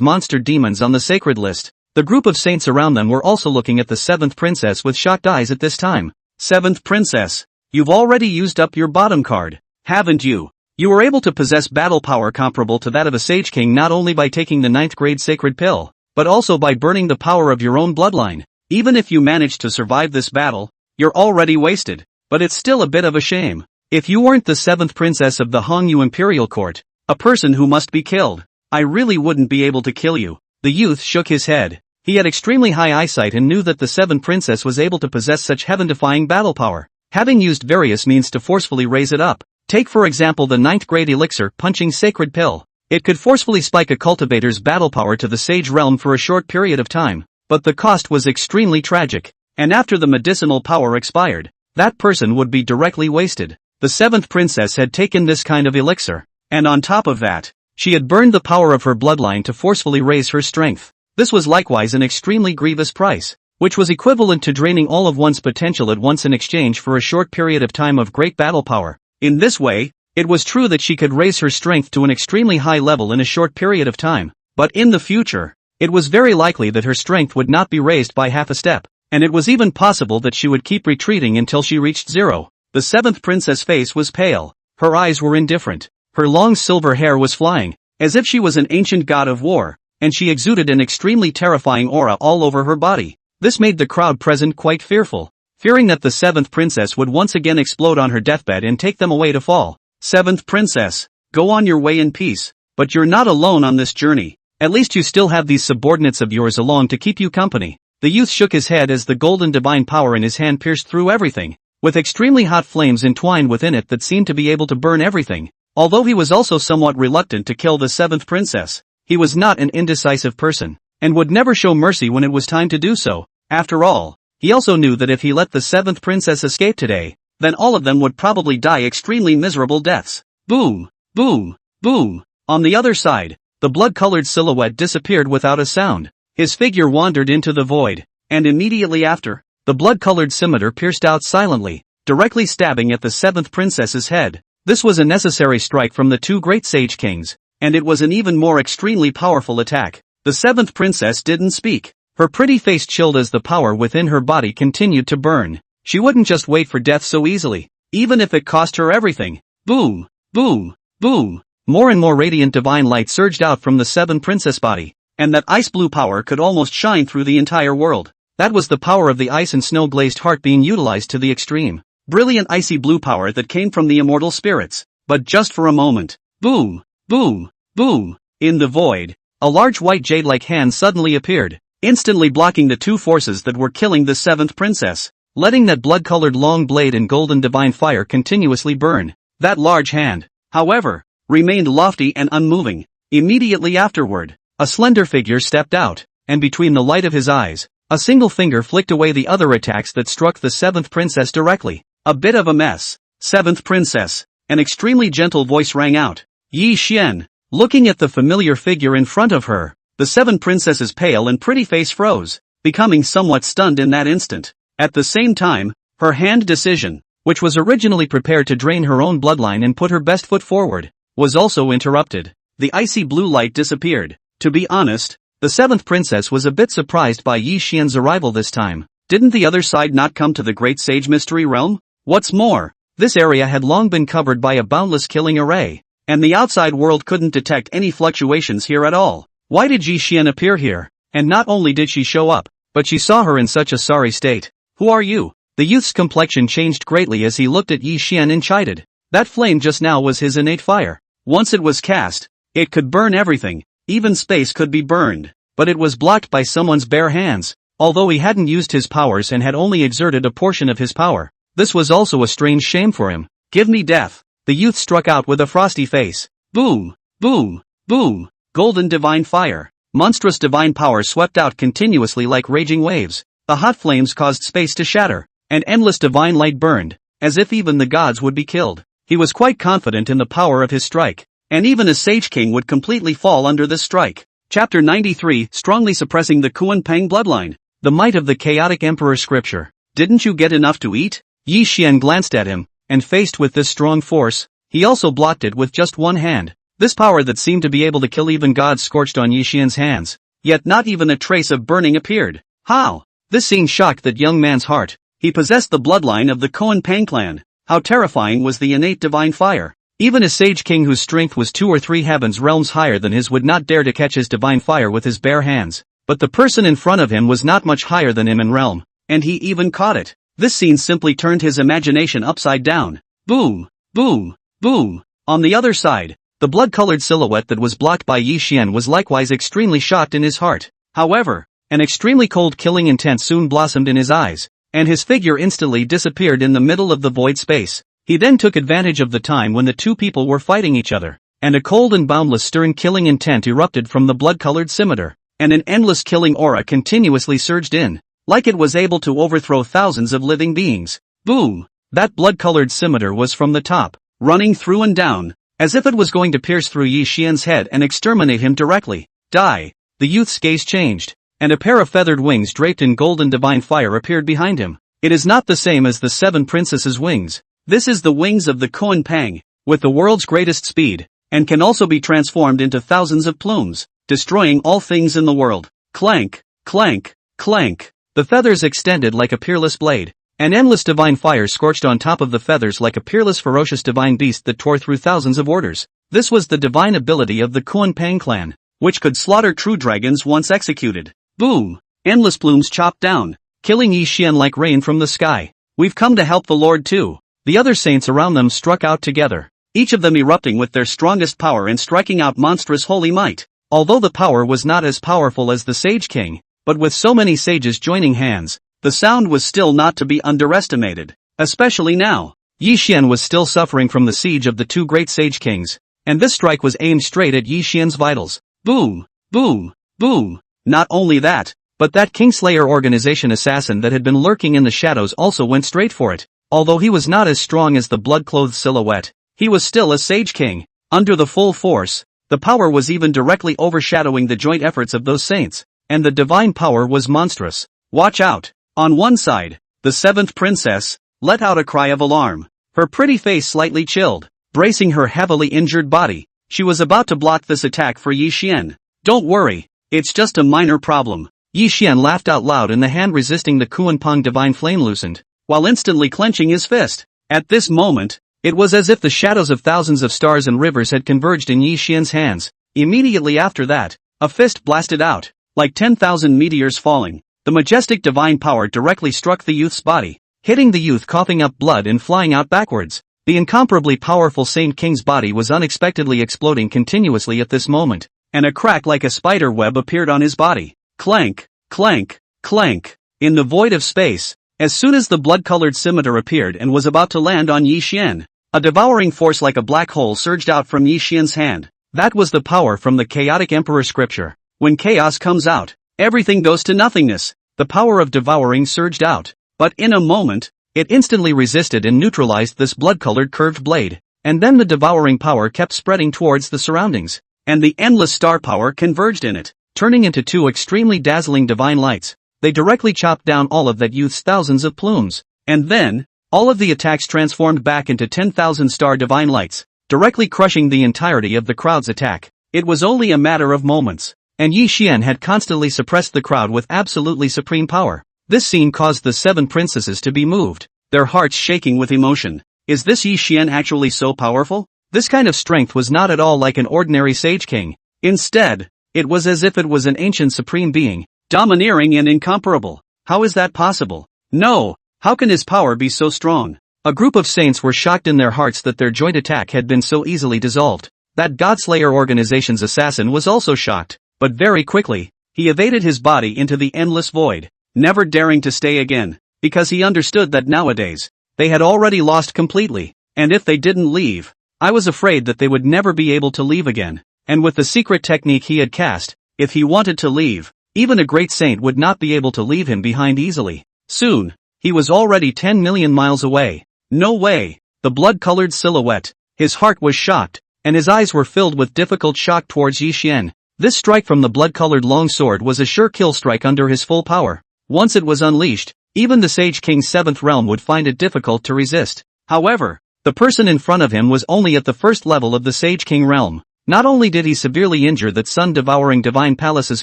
monster demons on the sacred list. The group of saints around them were also looking at the 7th princess with shocked eyes at this time. 7th princess, you've already used up your bottom card, haven't you? You were able to possess battle power comparable to that of a sage king not only by taking the 9th grade sacred pill, but also by burning the power of your own bloodline. Even if you managed to survive this battle, you're already wasted, but it's still a bit of a shame. If you weren't the 7th princess of the Hongyu Imperial Court, a person who must be killed, I really wouldn't be able to kill you. The youth shook his head. He had extremely high eyesight and knew that the 7th princess was able to possess such heaven-defying battle power, having used various means to forcefully raise it up. Take for example the 9th grade elixir punching sacred pill. It could forcefully spike a cultivator's battle power to the sage realm for a short period of time, but the cost was extremely tragic, and after the medicinal power expired, that person would be directly wasted. The 7th princess had taken this kind of elixir, and on top of that, she had burned the power of her bloodline to forcefully raise her strength. This was likewise an extremely grievous price, which was equivalent to draining all of one's potential at once in exchange for a short period of time of great battle power. In this way, it was true that she could raise her strength to an extremely high level in a short period of time, but in the future, It was very likely that her strength would not be raised by half a step, and it was even possible that she would keep retreating until she reached 0. The 7th princess' face was pale. Her eyes were indifferent. Her long silver hair was flying, as if she was an ancient god of war, and she exuded an extremely terrifying aura all over her body. This made the crowd present quite fearful, fearing that the 7th princess would once again explode on her deathbed and take them away to fall. 7th princess, go on your way in peace, but you're not alone on this journey. At least you still have these subordinates of yours along to keep you company. The youth shook his head as the golden divine power in his hand pierced through everything, with extremely hot flames entwined within it that seemed to be able to burn everything. Although he was also somewhat reluctant to kill the 7th princess, he was not an indecisive person, and would never show mercy when it was time to do so. After all, he also knew that if he let the 7th princess escape today, then all of them would probably die extremely miserable deaths. Boom, boom, boom. On the other side, the blood-colored silhouette disappeared without a sound. His figure wandered into the void, and immediately after, the blood-colored scimitar pierced out silently, directly stabbing at the 7th princess's head. This was a necessary strike from the 2 great sage kings, and it was an even more extremely powerful attack. The 7th princess didn't speak. Her pretty face chilled as the power within her body continued to burn. She wouldn't just wait for death so easily, even if it cost her everything. Boom, boom, boom. More and more radiant divine light surged out from the 7th princess body, and that ice blue power could almost shine through the entire world. That was the power of the ice and snow glazed heart being utilized to the extreme. Brilliant icy blue power that came from the immortal spirits, but just for a moment. Boom, boom, boom. In the void, a large white jade-like hand suddenly appeared, instantly blocking the 2 forces that were killing the 7th princess, letting that blood-colored long blade and golden divine fire continuously burn. That large hand, however, remained lofty and unmoving. Immediately afterward, a slender figure stepped out, and between the light of his eyes, a single finger flicked away the other attacks that struck the 7th princess directly. A bit of a mess. 7th princess. An extremely gentle voice rang out. Yi Xian. Looking at the familiar figure in front of her, the 7th princess's pale and pretty face froze, becoming somewhat stunned in that instant. At the same time, her hand decision, which was originally prepared to drain her own bloodline and put her best foot forward, was also interrupted. The icy blue light disappeared. To be honest, the 7th princess was a bit surprised by Yi Xian's arrival this time. Didn't the other side not come to the Great Sage Mystery Realm? What's more, this area had long been covered by a boundless killing array, and the outside world couldn't detect any fluctuations here at all. Why did Yi Xian appear here? And not only did she show up, but she saw her in such a sorry state. Who are you? The youth's complexion changed greatly as he looked at Yi Xian and chided. That flame just now was his innate fire. Once it was cast, it could burn everything, even space could be burned, but it was blocked by someone's bare hands. Although he hadn't used his powers and had only exerted a portion of his power, this was also a strange shame for him. Give me death. The youth struck out with a frosty face. Boom, boom, boom. Golden divine fire. Monstrous divine power swept out continuously like raging waves. The hot flames caused space to shatter, and endless divine light burned, as if even the gods would be killed. He was quite confident in the power of his strike, and even a sage king would completely fall under this strike. Chapter 93, Strongly Suppressing the Xuan Pang Bloodline. The might of the chaotic emperor scripture. Didn't you get enough to eat? Yi Xian glanced at him, and faced with this strong force, he also blocked it with just one hand. This power that seemed to be able to kill even gods scorched on Yi Xian's hands, yet not even a trace of burning appeared. How? This scene shocked that young man's heart. He possessed the bloodline of the Xuan Pang clan. How terrifying was the innate divine fire. Even a sage king whose strength was 2 or 3 heavens realms higher than his would not dare to catch his divine fire with his bare hands. But the person in front of him was not much higher than him in realm, and he even caught it. This scene simply turned his imagination upside down. Boom, boom, boom. On the other side, the blood-colored silhouette that was blocked by Yi Xian was likewise extremely shocked in his heart. However, an extremely cold killing intent soon blossomed in his eyes, and his figure instantly disappeared in the middle of the void space. He then took advantage of the time when the 2 people were fighting each other, and a cold and boundless stern killing intent erupted from the blood-colored scimitar, and an endless killing aura continuously surged in, like it was able to overthrow thousands of living beings. Boom! That blood-colored scimitar was from the top, running through and down, as if it was going to pierce through Yi Xian's head and exterminate him directly. Die! The youth's gaze changed, and a pair of feathered wings draped in golden divine fire appeared behind him. It is not the same as the 7 princesses' wings. This is the wings of the Xuan Pang, with the world's greatest speed, and can also be transformed into thousands of plumes. destroying all things in the world. Clank, clank, clank. The feathers extended like a peerless blade. An endless divine fire scorched on top of the feathers like a peerless ferocious divine beast that tore through thousands of orders. This was the divine ability of the Xuan Pang clan, which could slaughter true dragons once executed. Boom! Endless plumes chopped down, killing Yi Xian like rain from the sky. We've come to help the Lord too. The other saints around them struck out together, each of them erupting with their strongest power and striking out monstrous holy might. Although the power was not as powerful as the Sage King, but with so many sages joining hands, the sound was still not to be underestimated. Especially now, Yi Xian was still suffering from the siege of the two great Sage Kings, and this strike was aimed straight at Yi Xian's vitals. Boom! Boom! Boom! Not only that, but that Kingslayer organization assassin that had been lurking in the shadows also went straight for it. Although he was not as strong as the blood-clothed silhouette, he was still a Sage King. Under the full force, the power was even directly overshadowing the joint efforts of those saints, and the divine power was monstrous. Watch out! On one side, the seventh princess let out a cry of alarm. Her pretty face slightly chilled, bracing her heavily injured body. She was about to block this attack for Yi Xian. Don't worry, it's just a minor problem. Yi Xian laughed out loud and the hand resisting the Xuan Pang divine flame loosened, while instantly clenching his fist. At this moment, it was as if the shadows of thousands of stars and rivers had converged in Yi Xian's hands. Immediately after that, a fist blasted out, like 10,000 meteors falling. The majestic divine power directly struck the youth's body, hitting the youth coughing up blood and flying out backwards. The incomparably powerful Saint King's body was unexpectedly exploding continuously at this moment, and a crack like a spider web appeared on his body. Clank, clank, clank. In the void of space, as soon as the blood-colored scimitar appeared and was about to land on Yi Xian, a devouring force like a black hole surged out from Yi Xian's hand. That was the power from the chaotic emperor scripture. When chaos comes out, everything goes to nothingness. The power of devouring surged out, but in a moment, it instantly resisted and neutralized this blood-colored curved blade, and then the devouring power kept spreading towards the surroundings, and the endless star power converged in it, turning into two extremely dazzling divine lights. They directly chopped down all of that youth's thousands of plumes, and then, all of the attacks transformed back into 10,000 star divine lights, directly crushing the entirety of the crowd's attack. It was only a matter of moments, and Yi Xian had constantly suppressed the crowd with absolutely supreme power. This scene caused the seven princesses to be moved, their hearts shaking with emotion. Is this Yi Xian actually so powerful? This kind of strength was not at all like an ordinary Sage King. Instead, it was as if it was an ancient supreme being, domineering and incomparable. How is that possible? No, how can his power be so strong? A group of saints were shocked in their hearts that their joint attack had been so easily dissolved. That Godslayer organization's assassin was also shocked, but very quickly, he evaded his body into the endless void, never daring to stay again, because he understood that nowadays, they had already lost completely, and if they didn't leave, I was afraid that they would never be able to leave again. And with the secret technique he had cast, if he wanted to leave, even a great saint would not be able to leave him behind easily. Soon, he was already 10 million miles away. No way! The blood-colored silhouette. His heart was shocked, and his eyes were filled with difficult shock towards Yi Xian. This strike from the blood-colored long sword was a sure kill strike under his full power. Once it was unleashed, even the Sage King's seventh realm would find it difficult to resist. However, the person in front of him was only at the first level of the Sage King realm. Not only did he severely injure that sun-devouring divine palace's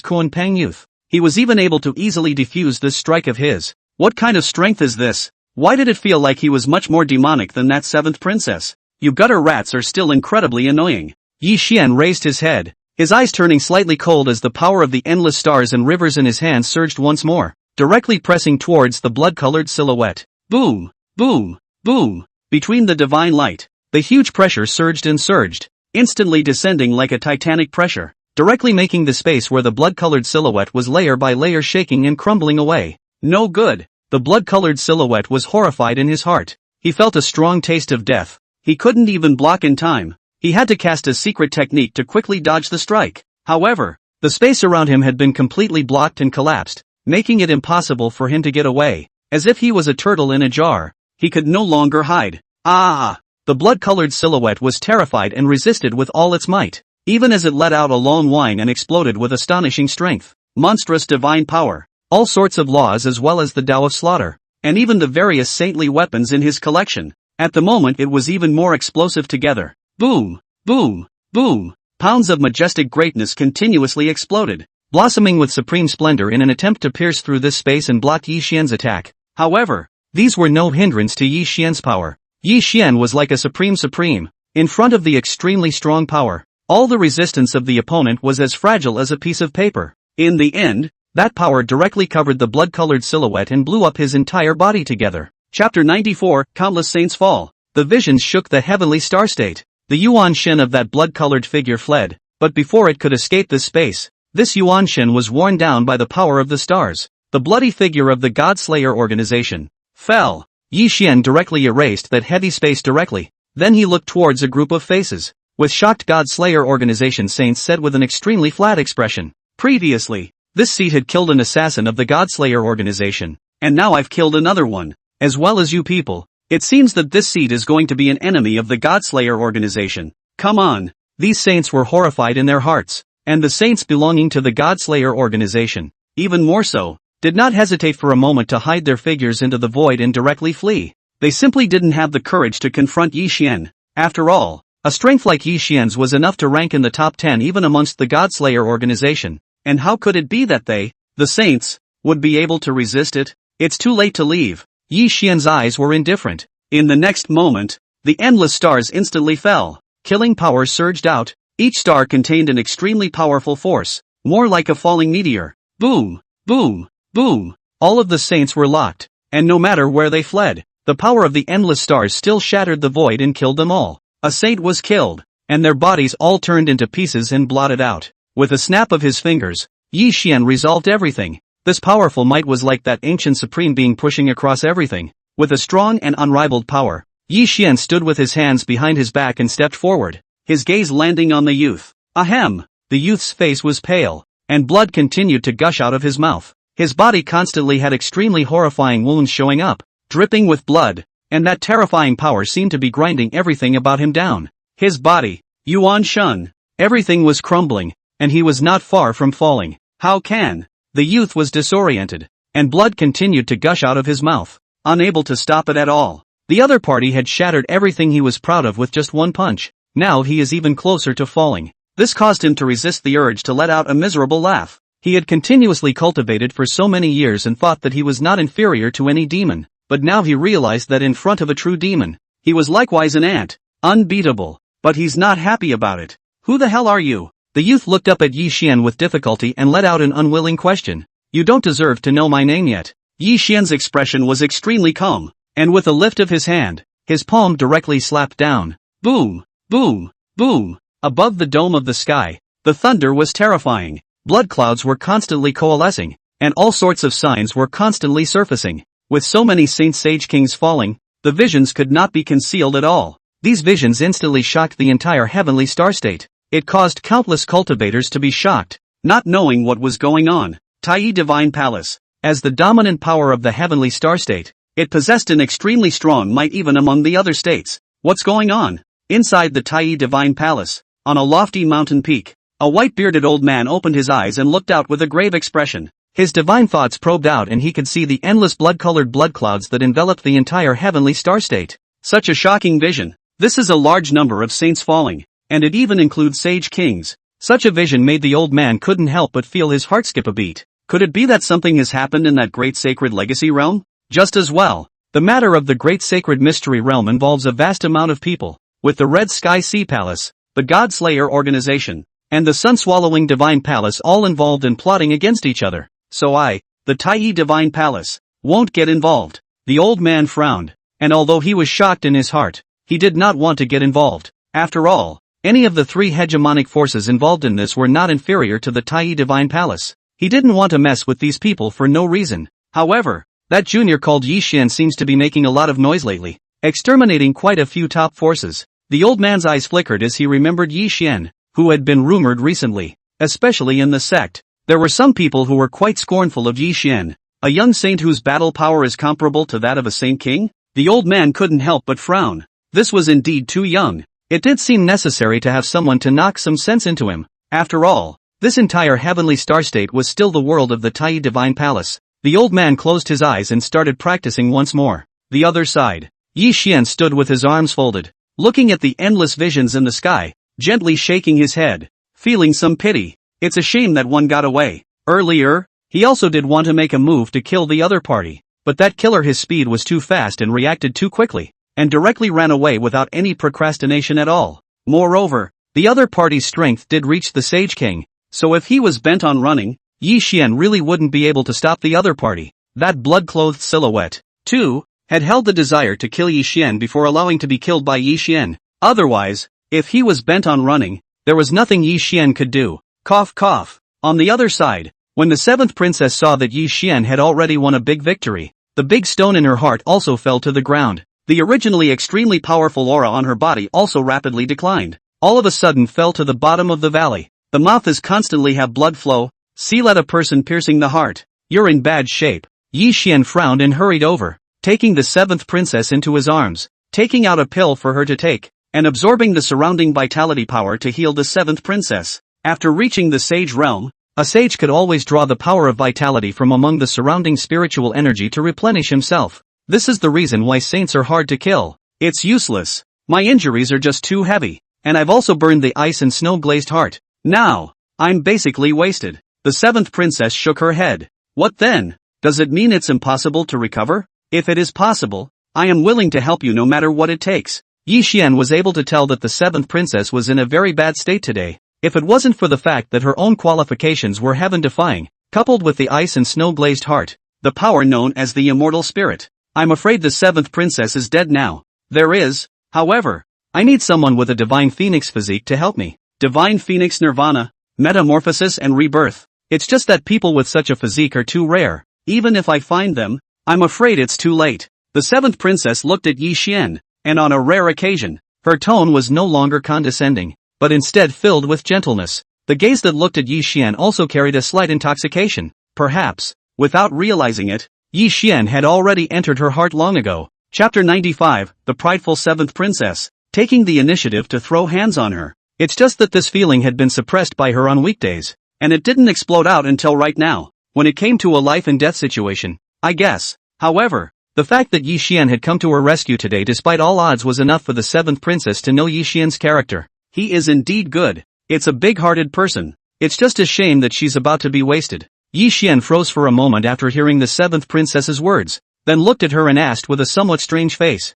Xuan Pang youth, he was even able to easily defuse this strike of his. What kind of strength is this? Why did it feel like he was much more demonic than that seventh princess? You gutter rats are still incredibly annoying. Yi Xian raised his head, his eyes turning slightly cold as the power of the endless stars and rivers in his hands surged once more, directly pressing towards the blood-colored silhouette. Boom! Boom! Boom! Between the divine light, the huge pressure surged and surged, instantly descending like a titanic pressure, directly making the space where the blood-colored silhouette was layer by layer shaking and crumbling away. No good! The blood-colored silhouette was horrified in his heart. He felt a strong taste of death. He couldn't even block in time. He had to cast a secret technique to quickly dodge the strike. However, the space around him had been completely blocked and collapsed, making it impossible for him to get away. As if he was a turtle in a jar, he could no longer hide. Ah! The blood-colored silhouette was terrified and resisted with all its might, even as it let out a long whine and exploded with astonishing strength. Monstrous divine power, all sorts of laws as well as the Tao of slaughter, and even the various saintly weapons in his collection. At the moment it was even more explosive together. Boom! Boom! Boom! Pounds of majestic greatness continuously exploded, blossoming with supreme splendor in an attempt to pierce through this space and block Yi Xian's attack. However, these were no hindrance to Yi Xian's power. Yi Xian was like a supreme. In front of the extremely strong power, all the resistance of the opponent was as fragile as a piece of paper. In the end, that power directly covered the blood-colored silhouette and blew up his entire body together. Chapter 94, Countless Saints Fall. The visions shook the heavenly star state. The Yuan Shen of that blood-colored figure fled, but before it could escape this space, this Yuan Shen was worn down by the power of the stars. The bloody figure of the God-Slayer organization fell. Yi Xian directly erased that heavy space directly. Then he looked towards a group of faces, with shocked God-Slayer organization saints said with an extremely flat expression. Previously, this seat had killed an assassin of the God-Slayer organization, and now I've killed another one, as well as you people. It seems that this seat is going to be an enemy of the God-Slayer organization. Come on. These saints were horrified in their hearts, and the saints belonging to the God-Slayer organization, even more so, did not hesitate for a moment to hide their figures into the void and directly flee. They simply didn't have the courage to confront Yi Xian. After all, a strength like Yi Xian's was enough to rank in the top 10 even amongst the God-Slayer organization. And how could it be that they, the saints, would be able to resist it? It's too late to leave. Yi Xian's eyes were indifferent. In the next moment, the endless stars instantly fell. Killing power surged out. Each star contained an extremely powerful force, more like a falling meteor. Boom, boom, boom. All of the saints were locked, and no matter where they fled, the power of the endless stars still shattered the void and killed them all. A saint was killed, and their bodies all turned into pieces and blotted out. With a snap of his fingers, Yi Xian resolved everything. This powerful might was like that ancient supreme being pushing across everything. With a strong and unrivaled power, Yi Xian stood with his hands behind his back and stepped forward, his gaze landing on the youth. Ahem! The youth's face was pale, and blood continued to gush out of his mouth. His body constantly had extremely horrifying wounds showing up, dripping with blood, and that terrifying power seemed to be grinding everything about him down. His body, Yuan Shen, everything was crumbling, and he was not far from falling. How can? The youth was disoriented, and blood continued to gush out of his mouth, unable to stop it at all. The other party had shattered everything he was proud of with just one punch. Now he is even closer to falling. This caused him to resist the urge to let out a miserable laugh. He had continuously cultivated for so many years and thought that he was not inferior to any demon, but now he realized that in front of a true demon, he was likewise an ant, unbeatable, but he's not happy about it. Who the hell are you? The youth looked up at Yi Xian with difficulty and let out an unwilling question. You don't deserve to know my name yet. Yi Xian's expression was extremely calm, and with a lift of his hand, his palm directly slapped down. Boom, boom, boom. Above the dome of the sky, the thunder was terrifying. Blood clouds were constantly coalescing, and all sorts of signs were constantly surfacing. With so many Saint Sage Kings falling, the visions could not be concealed at all. These visions instantly shocked the entire heavenly star state. It caused countless cultivators to be shocked, not knowing what was going on. Tai Divine Palace. As the dominant power of the heavenly star state, it possessed an extremely strong might even among the other states. What's going on? Inside the Tai Divine Palace, on a lofty mountain peak, a white-bearded old man opened his eyes and looked out with a grave expression. His divine thoughts probed out and he could see the endless blood-colored blood clouds that enveloped the entire heavenly star state. Such a shocking vision. This is a large number of saints falling, and it even includes sage kings. Such a vision made the old man couldn't help but feel his heart skip a beat. Could it be that something has happened in that great sacred legacy realm? Just as well. The matter of the great sacred mystery realm involves a vast amount of people, with the Red Sky Sea Palace, the God Slayer organization, and the Sun-swallowing Divine Palace all involved in plotting against each other. So I, the Tai Divine Palace, won't get involved. The old man frowned, and although he was shocked in his heart, he did not want to get involved. After all, any of the three hegemonic forces involved in this were not inferior to the Tai Divine Palace. He didn't want to mess with these people for no reason. However, that junior called Yi Xian seems to be making a lot of noise lately, exterminating quite a few top forces. The old man's eyes flickered as he remembered Yi Xian, who had been rumored recently, especially in the sect. There were some people who were quite scornful of Yi Xian, a young saint whose battle power is comparable to that of a saint king. The old man couldn't help but frown. This was indeed too young. It did seem necessary to have someone to knock some sense into him. After all, this entire heavenly star state was still the world of the Tai Divine Palace. The old man closed his eyes and started practicing once more. The other side. Yi Xian stood with his arms folded, looking at the endless visions in the sky. gently shaking his head, feeling some pity. It's a shame that one got away. Earlier, he also did want to make a move to kill the other party, but that killer his speed was too fast and reacted too quickly, and directly ran away without any procrastination at all. Moreover, the other party's strength did reach the Sage King, so if he was bent on running, Yi Xian really wouldn't be able to stop the other party. That blood-clothed silhouette, too, had held the desire to kill Yi Xian before allowing to be killed by Yi Xian. Otherwise, if he was bent on running, there was nothing Yi Xian could do. Cough cough. On the other side, when the seventh princess saw that Yi Xian had already won a big victory, the big stone in her heart also fell to the ground. The originally extremely powerful aura on her body also rapidly declined. All of a sudden fell to the bottom of the valley. The mouth is constantly have blood flow. See, let a person piercing the heart. You're in bad shape. Yi Xian frowned and hurried over, taking the seventh princess into his arms, taking out a pill for her to take, and absorbing the surrounding vitality power to heal the seventh princess. After reaching the sage realm, a sage could always draw the power of vitality from among the surrounding spiritual energy to replenish himself. This is the reason why saints are hard to kill. It's useless. My injuries are just too heavy, and I've also burned the ice and snow-glazed heart. Now, I'm basically wasted. The seventh princess shook her head. What then? Does it mean it's impossible to recover? If it is possible, I am willing to help you no matter what it takes. Yi Xian was able to tell that the seventh princess was in a very bad state today. If it wasn't for the fact that her own qualifications were heaven-defying, coupled with the ice and snow-glazed heart, the power known as the immortal spirit, I'm afraid the seventh princess is dead now. There is, however, I need someone with a divine phoenix physique to help me. Divine phoenix nirvana, metamorphosis and rebirth. It's just that people with such a physique are too rare. Even if I find them, I'm afraid it's too late. The seventh princess looked at Yi Xian, and on a rare occasion, her tone was no longer condescending, but instead filled with gentleness. The gaze that looked at Yi Xian also carried a slight intoxication. Perhaps, without realizing it, Yi Xian had already entered her heart long ago. Chapter 95, The Prideful Seventh Princess, taking the initiative to throw hands on her. It's just that this feeling had been suppressed by her on weekdays, and it didn't explode out until right now, when it came to a life-and-death situation, I guess. However, the fact that Yi Xian had come to her rescue today despite all odds was enough for the seventh princess to know Yi Xian's character. He is indeed good. It's a big-hearted person. It's just a shame that she's about to be wasted. Yi Xian froze for a moment after hearing the seventh princess's words, then looked at her and asked with a somewhat strange face,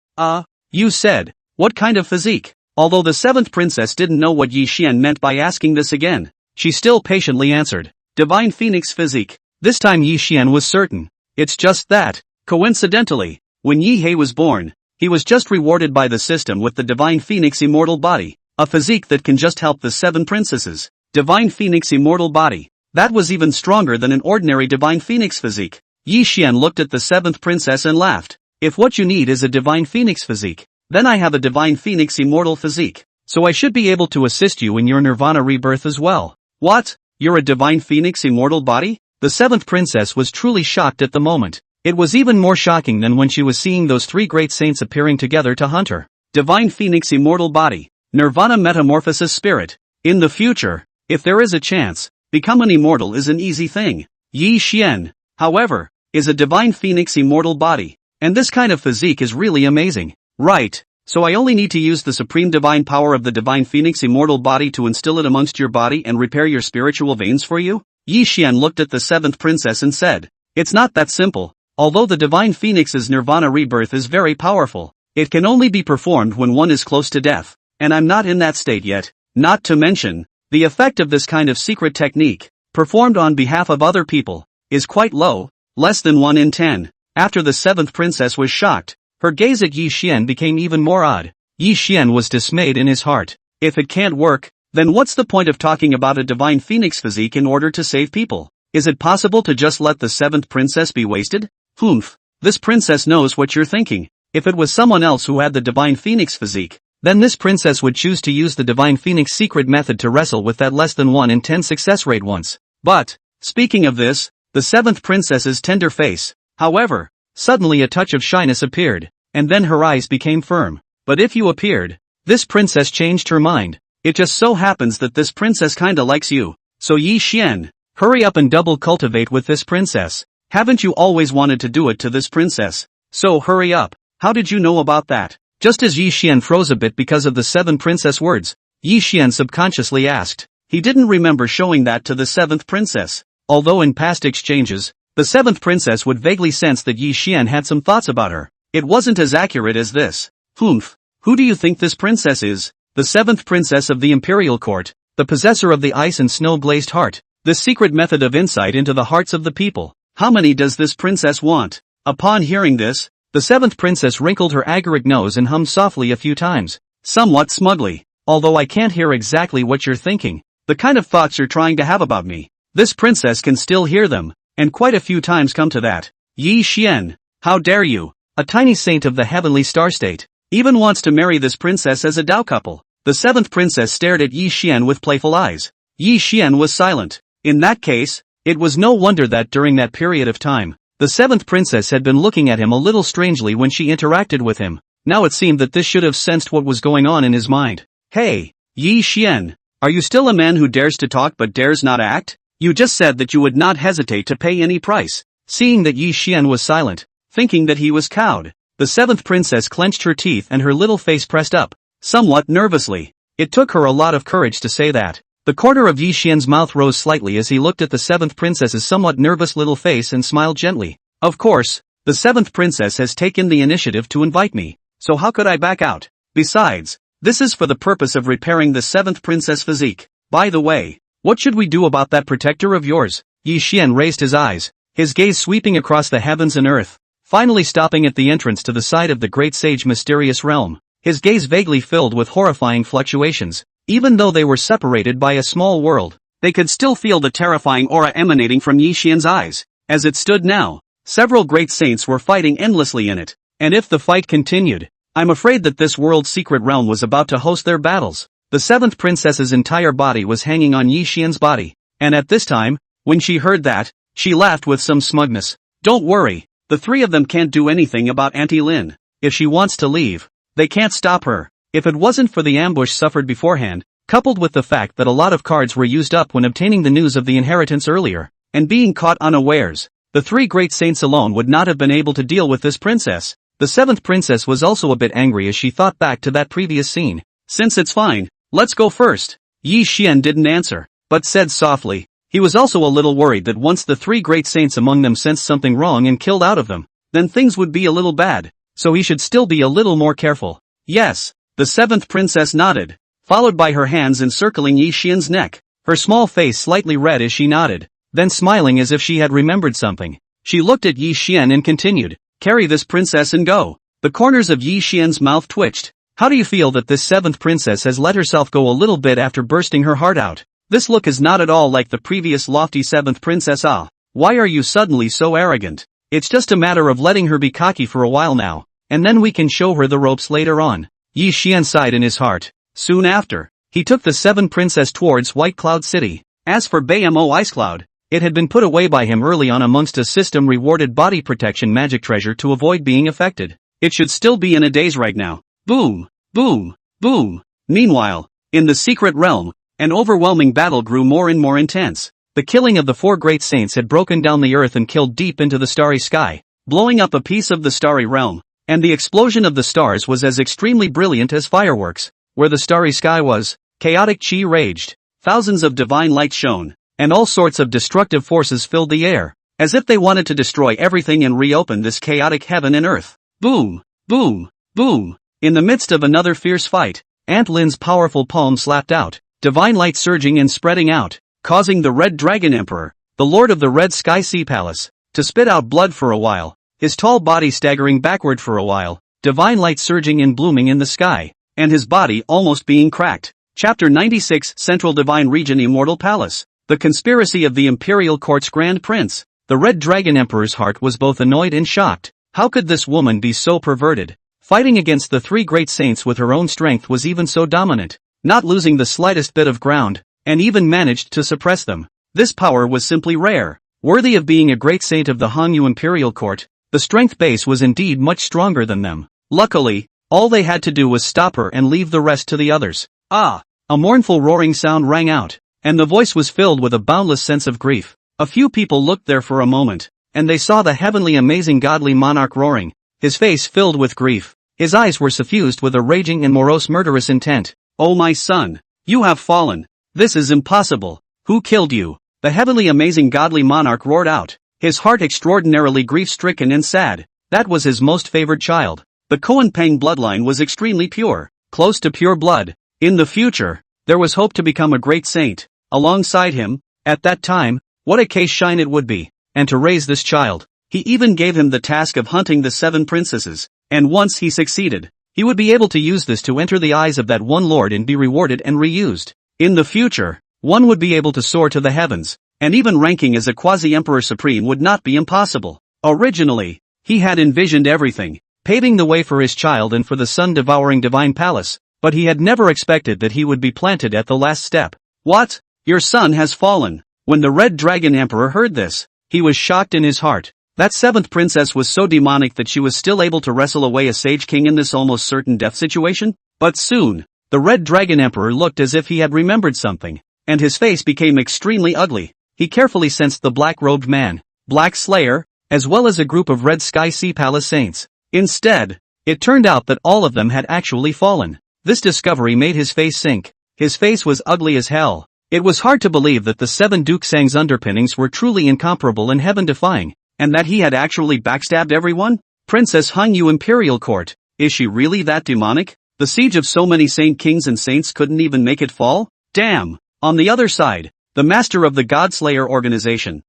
you said, what kind of physique? Although the seventh princess didn't know what Yi Xian meant by asking this again, she still patiently answered, divine phoenix physique. This time Yi Xian was certain. It's just that, coincidentally, when Yi He was born, he was just rewarded by the system with the divine phoenix immortal body, a physique that can just help the seven princesses. Divine phoenix immortal body. That was even stronger than an ordinary divine phoenix physique. Yi Xian looked at the seventh princess and laughed. If what you need is a divine phoenix physique, then I have a divine phoenix immortal physique, so I should be able to assist you in your nirvana rebirth as well. What? You're a divine phoenix immortal body? The seventh princess was truly shocked at the moment. It was even more shocking than when she was seeing those three great saints appearing together to hunt her. Divine phoenix immortal body. Nirvana metamorphosis spirit. In the future, if there is a chance, become an immortal is an easy thing. Yi Xian, however, is a divine phoenix immortal body, and this kind of physique is really amazing. Right, so I only need to use the supreme divine power of the divine phoenix immortal body to instill it amongst your body and repair your spiritual veins for you? Yi Xian looked at the seventh princess and said, it's not that simple. Although the divine phoenix's nirvana rebirth is very powerful, it can only be performed when one is close to death, and I'm not in that state yet. Not to mention, the effect of this kind of secret technique, performed on behalf of other people, is quite low, less than 1 in 10. After the seventh princess was shocked, her gaze at Yi Xian became even more odd. Yi Xian was dismayed in his heart. If it can't work, then what's the point of talking about a divine phoenix physique in order to save people? Is it possible to just let the seventh princess be wasted? Humph, this princess knows what you're thinking. If it was someone else who had the divine phoenix physique, then this princess would choose to use the divine phoenix secret method to wrestle with that less than 1 in 10 success rate once. But, speaking of this, the seventh princess's tender face, however, suddenly a touch of shyness appeared, and then her eyes became firm. But if you appeared, this princess changed her mind. It just so happens that this princess kinda likes you. So Yi Xian, hurry up and double cultivate with this princess. Haven't you always wanted to do it to this princess? So hurry up. How did you know about that? Just as Yi Xian froze a bit because of the seven princess words, Yi Xian subconsciously asked. He didn't remember showing that to the 7th princess, although in past exchanges, the 7th princess would vaguely sense that Yi Xian had some thoughts about her. It wasn't as accurate as this. Humph. Who do you think this princess is? The 7th princess of the Imperial Court, the possessor of the ice and snow-glazed heart. This secret method of insight into the hearts of the people. How many does this princess want? Upon hearing this, the 7th princess wrinkled her agaric nose and hummed softly a few times, somewhat smugly. Although I can't hear exactly what you're thinking, the kind of thoughts you're trying to have about me. This princess can still hear them, and quite a few times come to that. Yi Xian, how dare you? A tiny saint of the heavenly star state, even wants to marry this princess as a dow couple. The 7th princess stared at Yi Xian with playful eyes. Yi Xian was silent. In that case, it was no wonder that during that period of time, the 7th princess had been looking at him a little strangely when she interacted with him. Now it seemed that this should have sensed what was going on in his mind. Hey, Yi Xian, are you still a man who dares to talk but dares not act? You just said that you would not hesitate to pay any price. Seeing that Yi Xian was silent, thinking that he was cowed, the 7th princess clenched her teeth and her little face pressed up, somewhat nervously. It took her a lot of courage to say that. The corner of Yi Xian's mouth rose slightly as he looked at the 7th princess's somewhat nervous little face and smiled gently. Of course, the 7th princess has taken the initiative to invite me, so how could I back out? Besides, this is for the purpose of repairing the 7th princess physique. By the way, what should we do about that protector of yours? Yi Xian raised his eyes, his gaze sweeping across the heavens and earth, finally stopping at the entrance to the side of the great sage mysterious realm, his gaze vaguely filled with horrifying fluctuations. Even though they were separated by a small world, they could still feel the terrifying aura emanating from Yi Xian's eyes. As it stood now, several great saints were fighting endlessly in it, and if the fight continued, I'm afraid that this world's secret realm was about to host their battles. The 7th princess's entire body was hanging on Yi Xian's body, and at this time, when she heard that, she laughed with some smugness. Don't worry, the three of them can't do anything about Auntie Lin. If she wants to leave, they can't stop her. If it wasn't for the ambush suffered beforehand, coupled with the fact that a lot of cards were used up when obtaining the news of the inheritance earlier, and being caught unawares, the three great saints alone would not have been able to deal with this princess. The 7th princess was also a bit angry as she thought back to that previous scene. Since it's fine, let's go first. Yi Xian didn't answer, but said softly. He was also a little worried that once the three great saints among them sensed something wrong and killed out of them, then things would be a little bad, so he should still be a little more careful. Yes, the 7th princess nodded, followed by her hands encircling Yi Xian's neck, her small face slightly red as she nodded, then smiling as if she had remembered something. She looked at Yi Xian and continued, carry this princess and go. The corners of Yi Xian's mouth twitched. How do you feel that this 7th princess has let herself go a little bit after bursting her heart out? This look is not at all like the previous lofty 7th princess. Why are you suddenly so arrogant? It's just a matter of letting her be cocky for a while now, and then we can show her the ropes later on. Yi Xian sighed in his heart. Soon after, he took the 7th princess towards White Cloud City. As for Bayamo Ice Cloud, it had been put away by him early on amongst a system rewarded body protection magic treasure to avoid being affected. It should still be in a daze right now. Boom, boom, boom. Meanwhile, in the secret realm, an overwhelming battle grew more and more intense. The killing of the four great saints had broken down the earth and killed deep into the starry sky, blowing up a piece of the starry realm, and the explosion of the stars was as extremely brilliant as fireworks. Where the starry sky was, chaotic chi raged, thousands of divine light shone, and all sorts of destructive forces filled the air, as if they wanted to destroy everything and reopen this chaotic heaven and earth. Boom, boom, boom. In the midst of another fierce fight, Aunt Lin's powerful palm slapped out, divine light surging and spreading out, causing the Red Dragon Emperor, the Lord of the Red Sky Sea Palace, to spit out blood for a while, his tall body staggering backward for a while, divine light surging and blooming in the sky, and his body almost being cracked. Chapter 96 Central Divine Region Immortal Palace. The Conspiracy of the Imperial Court's Grand Prince. The Red Dragon Emperor's heart was both annoyed and shocked. How could this woman be so perverted? Fighting against the three great saints with her own strength was even so dominant, not losing the slightest bit of ground, and even managed to suppress them. This power was simply rare, worthy of being a great saint of the Hangyu Imperial Court. The strength base was indeed much stronger than them. Luckily, all they had to do was stop her and leave the rest to the others. Ah! A mournful roaring sound rang out, and the voice was filled with a boundless sense of grief. A few people looked there for a moment, and they saw the heavenly amazing godly monarch roaring, his face filled with grief. His eyes were suffused with a raging and morose murderous intent. Oh my son, You have fallen. This is impossible. Who killed you? The heavenly amazing godly monarch roared out, his heart extraordinarily grief-stricken and sad. That was his most favored child. The Koan Pang bloodline was extremely pure, close to pure blood. In the future, there was hope to become a great saint. Alongside him, at that time, what a case shine it would be. And to raise this child, he even gave him the task of hunting the 7 princesses, and once he succeeded, he would be able to use this to enter the eyes of that one lord and be rewarded and reused. In the future, one would be able to soar to the heavens, and even ranking as a quasi-emperor supreme would not be impossible. Originally, he had envisioned everything, paving the way for his child and for the sun-devouring divine palace, but he had never expected that he would be planted at the last step. What? Your son has fallen. When the Red Dragon Emperor heard this, he was shocked in his heart. That 7th princess was so demonic that she was still able to wrestle away a sage king in this almost certain death situation? But soon, the Red Dragon Emperor looked as if he had remembered something, and his face became extremely ugly. He carefully sensed the black-robed man, Black Slayer, as well as a group of Red Sky Sea Palace saints. Instead, it turned out that all of them had actually fallen. This discovery made his face sink. His face was ugly as hell. It was hard to believe that the 7 Duke Sang's underpinnings were truly incomparable and heaven-defying, and that he had actually backstabbed everyone? Princess Hongyu Imperial Court, is she really that demonic? The siege of so many saint kings and saints couldn't even make it fall? Damn! On the other side, the master of the Godslayer organization,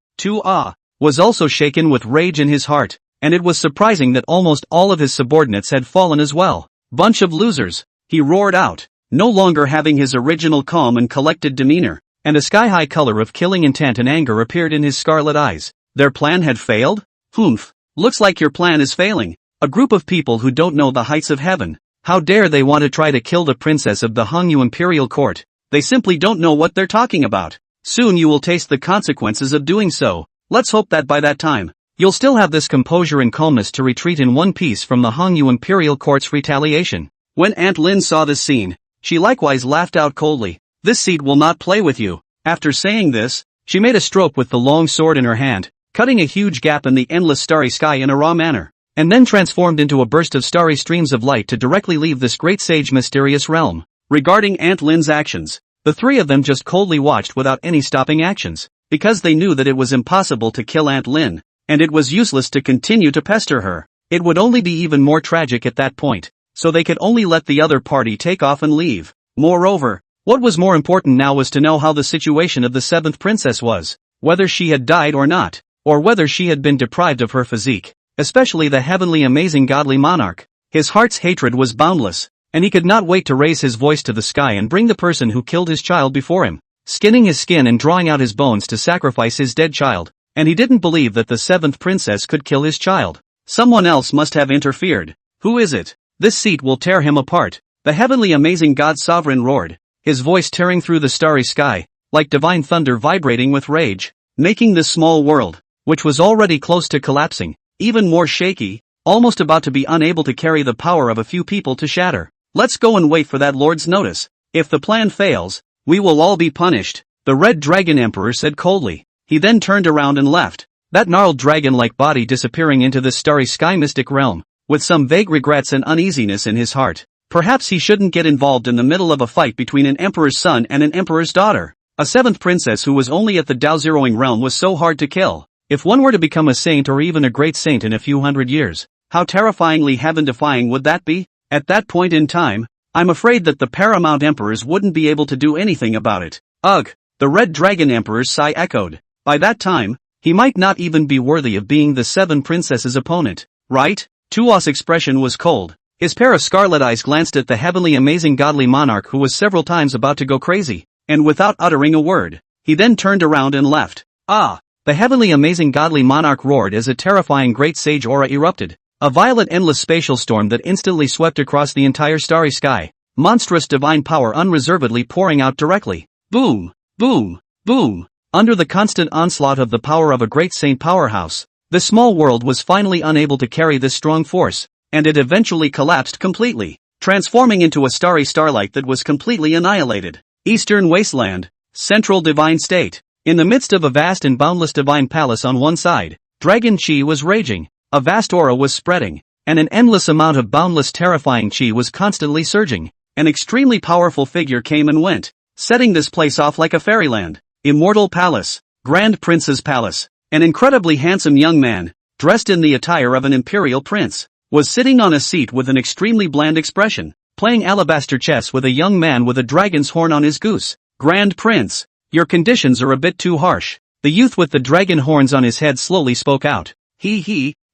was also shaken with rage in his heart, and it was surprising that almost all of his subordinates had fallen as well. Bunch of losers, he roared out, no longer having his original calm and collected demeanor, and a sky-high color of killing intent and anger appeared in his scarlet eyes. Their plan had failed? Humph, looks like your plan is failing. A group of people who don't know the heights of heaven. How dare they want to try to kill the princess of the Hongyu Imperial Court? They simply don't know what they're talking about. Soon you will taste the consequences of doing so. Let's hope that by that time, you'll still have this composure and calmness to retreat in one piece from the Hongyu Imperial Court's retaliation. When Aunt Lin saw this scene, she likewise laughed out coldly. This seat will not play with you. After saying this, she made a stroke with the long sword in her hand, cutting a huge gap in the endless starry sky in a raw manner, and then transformed into a burst of starry streams of light to directly leave this great sage mysterious realm. Regarding Aunt Lin's actions, the 3 of them just coldly watched without any stopping actions, because they knew that it was impossible to kill Aunt Lin, and it was useless to continue to pester her. It would only be even more tragic at that point, so they could only let the other party take off and leave. Moreover, what was more important now was to know how the situation of the 7th princess was, whether she had died or not, or whether she had been deprived of her physique, especially the heavenly amazing godly monarch. His heart's hatred was boundless, and he could not wait to raise his voice to the sky and bring the person who killed his child before him, skinning his skin and drawing out his bones to sacrifice his dead child, and he didn't believe that the 7th princess could kill his child. Someone else must have interfered. Who is it? This seat will tear him apart. The heavenly amazing God sovereign roared, his voice tearing through the starry sky, like divine thunder vibrating with rage, making this small world, which was already close to collapsing, even more shaky, almost about to be unable to carry the power of a few people to shatter. Let's go and wait for that lord's notice. If the plan fails, we will all be punished, the Red Dragon Emperor said coldly. He then turned around and left, that gnarled dragon-like body disappearing into this starry sky mystic realm, with some vague regrets and uneasiness in his heart. Perhaps he shouldn't get involved in the middle of a fight between an emperor's son and an emperor's daughter. A 7th princess who was only at the Dao-zeroing realm was so hard to kill. If one were to become a saint or even a great saint in a few hundred years, how terrifyingly heaven-defying would that be? At that point in time, I'm afraid that the paramount emperors wouldn't be able to do anything about it. Ugh, the Red Dragon Emperor's sigh echoed. By that time, he might not even be worthy of being the 7 princesses' opponent, right? Tuo's expression was cold. His pair of scarlet eyes glanced at the heavenly amazing godly monarch who was several times about to go crazy, and without uttering a word, he then turned around and left. Ah! The heavenly amazing godly monarch roared as a terrifying great sage aura erupted, a violent endless spatial storm that instantly swept across the entire starry sky, monstrous divine power unreservedly pouring out directly. Boom! Boom! Boom! Under the constant onslaught of the power of a great saint powerhouse, the small world was finally unable to carry this strong force, and it eventually collapsed completely, transforming into a starry starlight that was completely annihilated. Eastern Wasteland, Central Divine State. In the midst of a vast and boundless divine palace on one side, dragon chi was raging, a vast aura was spreading, and an endless amount of boundless terrifying chi was constantly surging. An extremely powerful figure came and went, setting this place off like a fairyland. Immortal Palace, Grand Prince's Palace. An incredibly handsome young man, dressed in the attire of an imperial prince, was sitting on a seat with an extremely bland expression, playing alabaster chess with a young man with a dragon's horn on his goose. Grand Prince, your conditions are a bit too harsh. The youth with the dragon horns on his head slowly spoke out.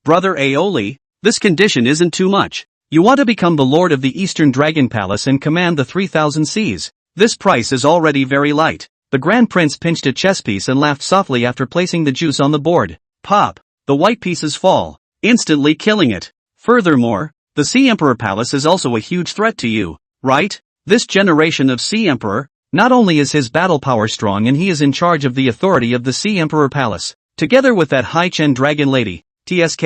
Brother Aoli, this condition isn't too much. You want to become the lord of the Eastern Dragon Palace and command the 3,000 seas. This price is already very light. The Grand Prince pinched a chess piece and laughed softly after placing the juice on the board. Pop! The white pieces fall, instantly killing it. Furthermore, the Sea Emperor Palace is also a huge threat to you, right? This generation of Sea Emperor, not only is his battle power strong and he is in charge of the authority of the Sea Emperor Palace, together with that High Chen Dragon Lady, TSK,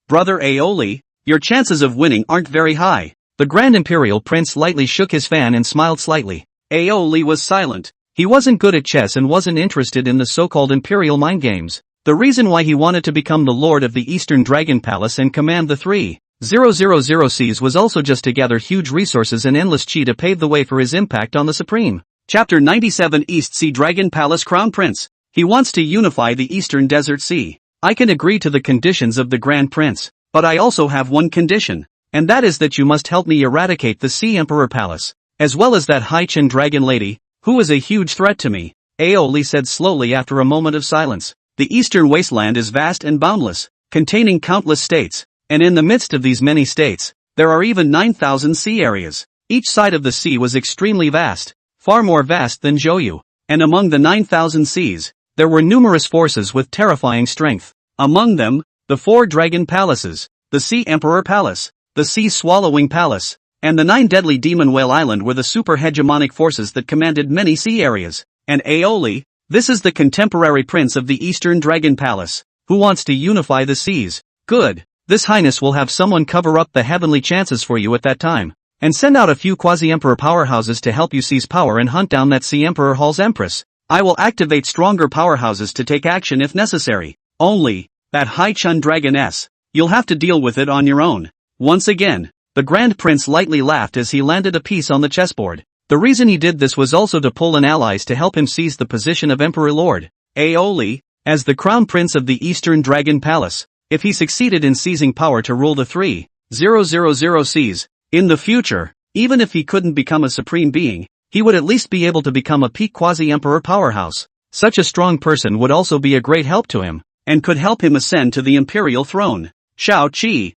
Brother Aoli, your chances of winning aren't very high. The Grand Imperial Prince lightly shook his fan and smiled slightly. Aoli was silent. He wasn't good at chess and wasn't interested in the so-called Imperial mind games. The reason why he wanted to become the Lord of the Eastern Dragon Palace and command the 3,000 seas was also just to gather huge resources and endless chi to pave the way for his impact on the Supreme. Chapter 97 East Sea Dragon Palace Crown Prince. He wants to unify the Eastern Desert Sea. I can agree to the conditions of the Grand Prince, but I also have one condition, and that is that you must help me eradicate the Sea Emperor Palace, as well as that High Chen Dragon Lady, who is a huge threat to me. Aoli said slowly after a moment of silence. The Eastern Wasteland is vast and boundless, containing countless states, and in the midst of these many states, there are even 9,000 sea areas. Each side of the sea was extremely vast, far more vast than Zhouyu, and among the 9,000 seas, there were numerous forces with terrifying strength. Among them, the 4 dragon palaces, the Sea Emperor Palace, the Sea Swallowing Palace, and the 9 deadly Demon Whale Island were the super hegemonic forces that commanded many sea areas. And Aoli, this is the contemporary prince of the Eastern Dragon Palace, who wants to unify the seas. Good. This Highness will have someone cover up the heavenly chances for you at that time, and send out a few Quasi-emperor powerhouses to help you seize power and hunt down that Sea Emperor Hall's Empress. I will activate stronger powerhouses to take action if necessary. Only, that High Chun Dragoness, you'll have to deal with it on your own. Once again, the Grand Prince lightly laughed as he landed a piece on the chessboard. The reason he did this was also to pull in allies to help him seize the position of Emperor Lord Aoli, as the Crown Prince of the Eastern Dragon Palace. If he succeeded in seizing power to rule the 3,000 seas, in the future, even if he couldn't become a supreme being, he would at least be able to become a peak Quasi-emperor powerhouse. Such a strong person would also be a great help to him, and could help him ascend to the imperial throne. Shao Qi,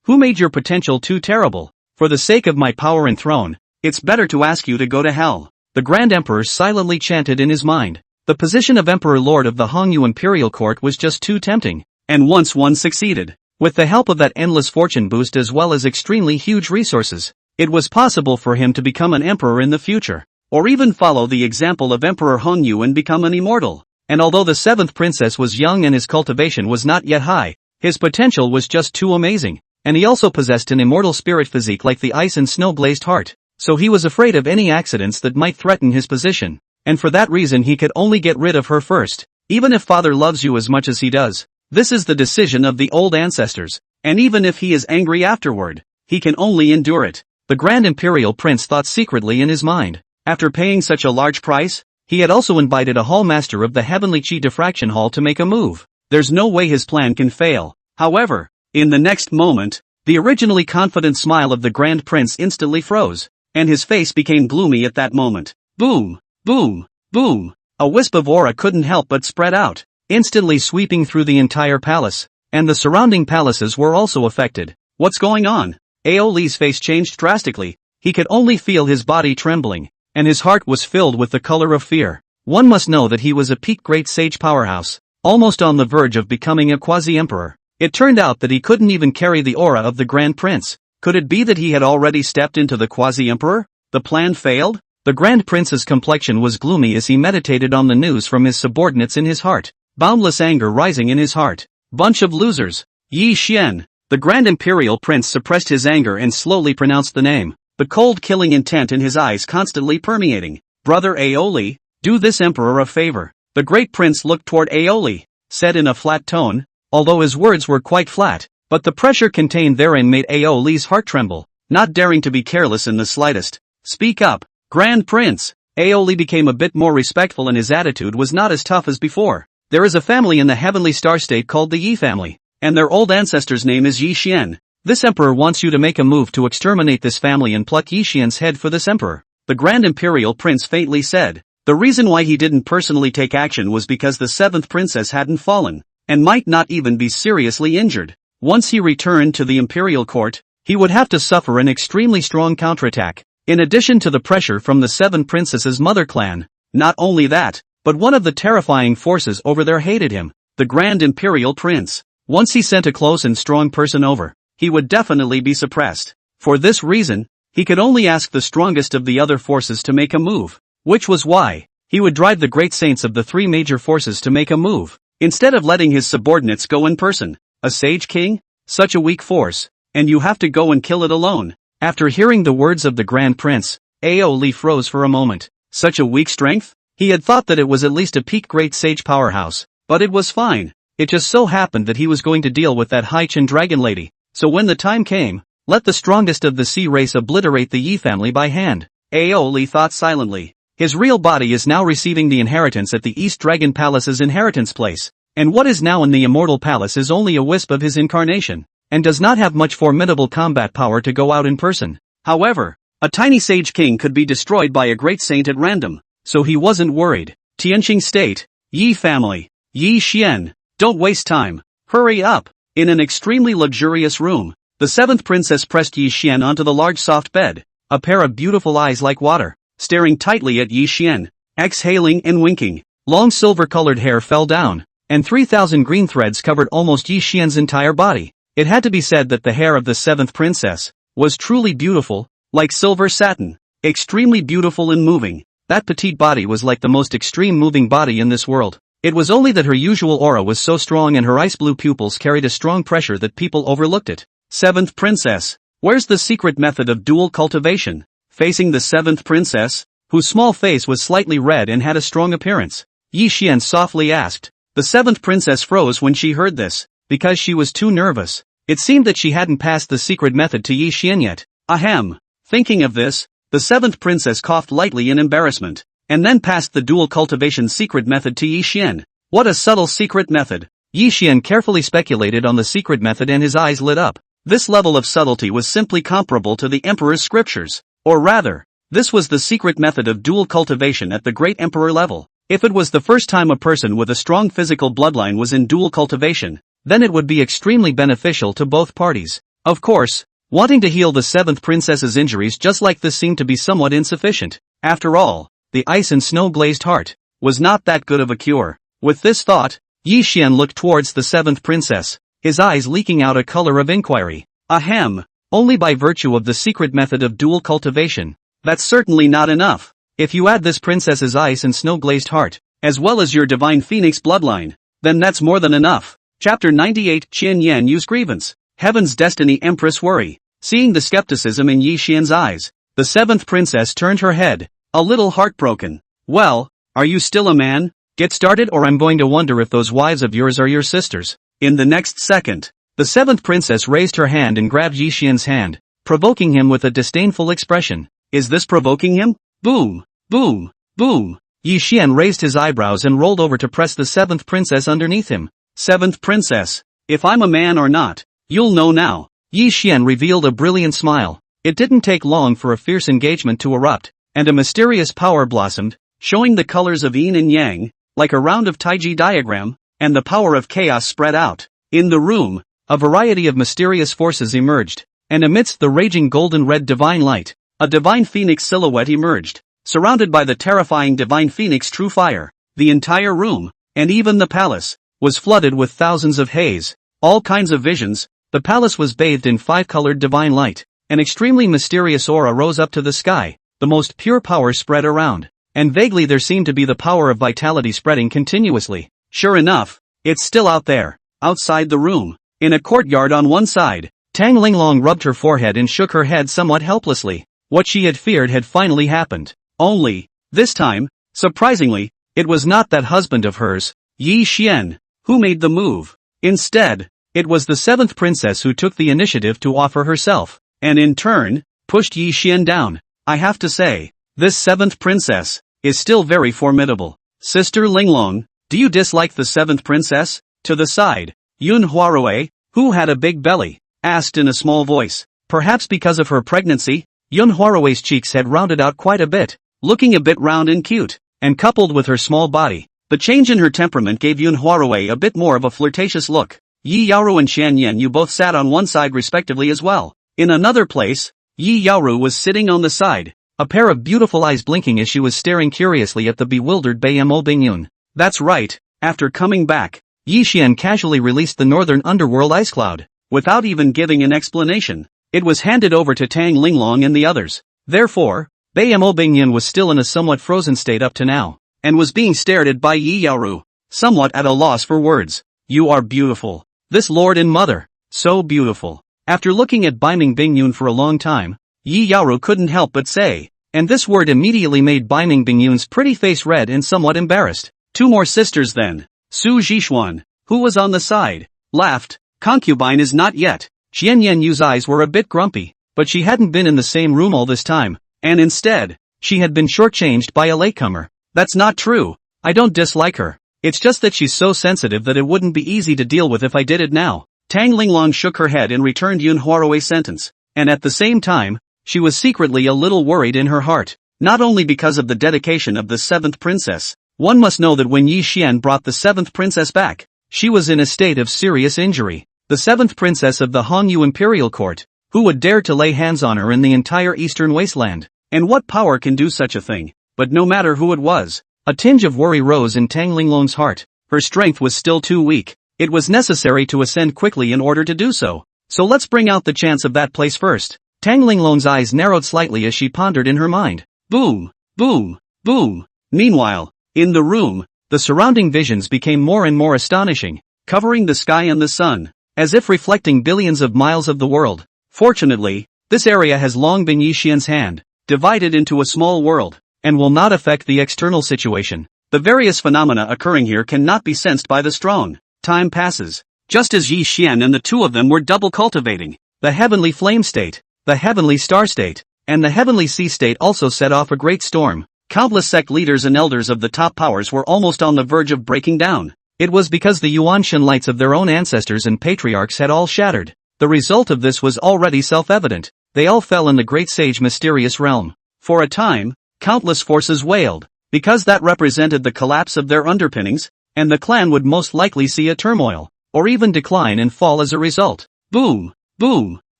who made your potential too terrible? For the sake of my power and throne, it's better to ask you to go to hell. The Grand Emperor silently chanted in his mind. The position of Emperor Lord of the Hongyu Imperial Court was just too tempting. And once one succeeded, with the help of that endless fortune boost as well as extremely huge resources, it was possible for him to become an emperor in the future, or even follow the example of Emperor Hongyu and become an immortal. And although the 7th princess was young and his cultivation was not yet high, his potential was just too amazing, and he also possessed an immortal spirit physique like the ice and snow-blazed heart, so he was afraid of any accidents that might threaten his position, and for that reason he could only get rid of her first. Even if father loves you as much as he does, this is the decision of the old ancestors, and even if he is angry afterward, he can only endure it. The Grand Imperial Prince thought secretly in his mind. After paying such a large price, he had also invited a hall master of the Heavenly Chi Diffraction Hall to make a move. There's no way his plan can fail. However, in the next moment, the originally confident smile of the Grand Prince instantly froze, and his face became gloomy at that moment. Boom, boom, boom. A wisp of aura couldn't help but spread out, instantly sweeping through the entire palace, and the surrounding palaces were also affected. What's going on? Aoli's face changed drastically. He could only feel his body trembling, and his heart was filled with the color of fear. One must know that he was a peak great sage powerhouse, almost on the verge of becoming a quasi-emperor. It turned out that he couldn't even carry the aura of the Grand Prince. Could it be that he had already stepped into the quasi-emperor? The plan failed? The Grand Prince's complexion was gloomy as he meditated on the news from his subordinates in his heart. Boundless anger rising in his heart. Bunch of losers. Yi Xian. The Grand Imperial Prince suppressed his anger and slowly pronounced the name, the cold killing intent in his eyes constantly permeating. Brother Aoli, do this emperor a favor. The great prince looked toward Aoli, said in a flat tone, although his words were quite flat, but the pressure contained therein made Aoli's heart tremble, not daring to be careless in the slightest. Speak up. Grand Prince. Aoli became a bit more respectful and his attitude was not as tough as before. There is a family in the heavenly star state called the Yi family, and their old ancestor's name is Yi Xian. This emperor wants you to make a move to exterminate this family and pluck Yi Xian's head for this emperor. The Grand Imperial Prince faintly said. The reason why he didn't personally take action was because the seventh princess hadn't fallen, and might not even be seriously injured. Once he returned to the Imperial Court, he would have to suffer an extremely strong counterattack. In addition to the pressure from the seven princesses' mother clan, not only that, but one of the terrifying forces over there hated him, the Grand Imperial Prince. Once he sent a close and strong person over, he would definitely be suppressed. For this reason, he could only ask the strongest of the other forces to make a move, which was why he would drive the great saints of the three major forces to make a move, instead of letting his subordinates go in person. A Sage King? Such a weak force, and you have to go and kill it alone. After hearing the words of the Grand Prince, Aoli froze for a moment. Such a weak strength? He had thought that it was at least a peak great sage powerhouse, but it was fine. It just so happened that he was going to deal with that Hai-Chin dragon lady, so when the time came, let the strongest of the sea race obliterate the Yi family by hand. Aoli thought silently. His real body is now receiving the inheritance at the East Dragon Palace's inheritance place, and what is now in the Immortal Palace is only a wisp of his incarnation, and does not have much formidable combat power to go out in person. However, a tiny Sage King could be destroyed by a great saint at random, so he wasn't worried. Tianqing State, Yi family, Yi Xian, don't waste time, hurry up. In an extremely luxurious room, the seventh princess pressed Yi Xian onto the large soft bed, a pair of beautiful eyes like water, staring tightly at Yi Xian, exhaling and winking. Long silver-colored hair fell down, and 3,000 green threads covered almost Yi Xian's entire body. It had to be said that the hair of the seventh princess was truly beautiful, like silver satin, extremely beautiful and moving. That petite body was like the most extreme moving body in this world. It was only that her usual aura was so strong and her ice blue pupils carried a strong pressure that people overlooked it. Seventh princess. Where's the secret method of dual cultivation? Facing the seventh princess, whose small face was slightly red and had a strong appearance, Yi Xian softly asked. The seventh princess froze when she heard this, because she was too nervous. It seemed that she hadn't passed the secret method to Yi Xian yet. Ahem. Thinking of this, the seventh princess coughed lightly in embarrassment, and then passed the dual cultivation secret method to Yi Xian. What a subtle secret method. Yi Xian carefully speculated on the secret method and his eyes lit up. This level of subtlety was simply comparable to the emperor's scriptures. Or rather, this was the secret method of dual cultivation at the great emperor level. If it was the first time a person with a strong physical bloodline was in dual cultivation, then it would be extremely beneficial to both parties. Of course, wanting to heal the seventh princess's injuries just like this seemed to be somewhat insufficient. After all, the ice and snow-glazed heart was not that good of a cure. With this thought, Yi Xian looked towards the seventh princess, his eyes leaking out a color of inquiry. Ahem, only by virtue of the secret method of dual cultivation. That's certainly not enough. If you add this princess's ice and snow-glazed heart, as well as your divine phoenix bloodline, then that's more than enough. Chapter 98 Qian Yan Yu's grievance. Heaven's destiny Empress worry. Seeing the skepticism in Yi Xian's eyes, the seventh princess turned her head, a little heartbroken. Well, are you still a man? Get started or I'm going to wonder if those wives of yours are your sisters. In the next second, the seventh princess raised her hand and grabbed Yi Xian's hand, provoking him with a disdainful expression. Is this provoking him? Boom, boom, boom. Yi Xian raised his eyebrows and rolled over to press the seventh princess underneath him. Seventh princess, if I'm a man or not, you'll know now. Yi Xian revealed a brilliant smile. It didn't take long for a fierce engagement to erupt, and a mysterious power blossomed, showing the colors of yin and yang, like a round of Taiji diagram, and the power of chaos spread out. In the room, a variety of mysterious forces emerged, and amidst the raging golden red divine light, a divine phoenix silhouette emerged, surrounded by the terrifying divine phoenix true fire. The entire room, and even the palace, was flooded with thousands of haze, all kinds of visions. The palace was bathed in five-colored divine light. An extremely mysterious aura rose up to the sky, the most pure power spread around, and vaguely there seemed to be the power of vitality spreading continuously. Sure enough, it's still out there, outside the room, in a courtyard on one side. Tang Linglong rubbed her forehead and shook her head somewhat helplessly. What she had feared had finally happened. Only, this time, surprisingly, it was not that husband of hers, Yi Xian, who made the move. Instead, it was the seventh princess who took the initiative to offer herself, and in turn, pushed Yi Xian down. I have to say, This seventh princess is still very formidable. Sister Linglong, do you dislike the seventh princess? To the side, Yun Huarui, who had a big belly, asked in a small voice. Perhaps because of her pregnancy, Yun Huarui's cheeks had rounded out quite a bit, looking a bit round and cute, and coupled with her small body, the change in her temperament gave Yun Huarui a bit more of a flirtatious look. Yi Yaoru and Shan Yen both sat on one side respectively as well. In another place, Yi Yaoru was sitting on the side, a pair of beautiful eyes blinking as she was staring curiously at the bewildered Bayamo Bingyun. That's right, after coming back, Yi Xian casually released the northern underworld ice cloud, without even giving an explanation. It was handed over to Tang Linglong and the others. Therefore, Bayamo Bingyun was still in a somewhat frozen state up to now, and was being stared at by Yi Yaoru, somewhat at a loss for words. You are beautiful. This lord and mother, so beautiful. After looking at Baiming Bingyun for a long time, Yi Yaoru couldn't help but say, and this word immediately made Baiming Bingyun's pretty face red and somewhat embarrassed. Two more sisters then. Su Zhishuan, who was on the side, laughed. Concubine is not yet. Xian Yu's eyes were a bit grumpy, but she hadn't been in the same room all this time, and instead, she had been shortchanged by a latecomer. That's not true. I don't dislike her. It's just that she's so sensitive that it wouldn't be easy to deal with if I did it now. Tang Linglong shook her head and returned Yun Huarui's sentence, and at the same time, she was secretly a little worried in her heart, not only because of the dedication of the seventh princess. One must know that when Yi Xian brought the seventh princess back, she was in a state of serious injury. The seventh princess of the Hongyu Imperial Court, who would dare to lay hands on her in the entire eastern wasteland? And what power can do such a thing? But no matter who it was, a tinge of worry rose in Tang Linglong's heart. Her strength was still too weak. It was necessary to ascend quickly in order to do so. So let's bring out the chance of that place first. Tang Linglong's eyes narrowed slightly as she pondered in her mind. Boom, boom, boom. Meanwhile, in the room, the surrounding visions became more and more astonishing, covering the sky and the sun, as if reflecting billions of miles of the world. Fortunately, this area has long been Yi Xian's hand, divided into a small world, and will not affect the external situation. The various phenomena occurring here cannot be sensed by the strong. Time passes, just as Yi Xian and the two of them were double cultivating. The heavenly flame state, the heavenly star state, and the heavenly sea state also set off a great storm. Countless sect leaders and elders of the top powers were almost on the verge of breaking down. It was because the Yuanshan lights of their own ancestors and patriarchs had all shattered. The result of this was already self-evident. They all fell in the great sage mysterious realm. For a time, countless forces wailed, because that represented the collapse of their underpinnings, and the clan would most likely see a turmoil, or even decline and fall as a result. Boom, boom,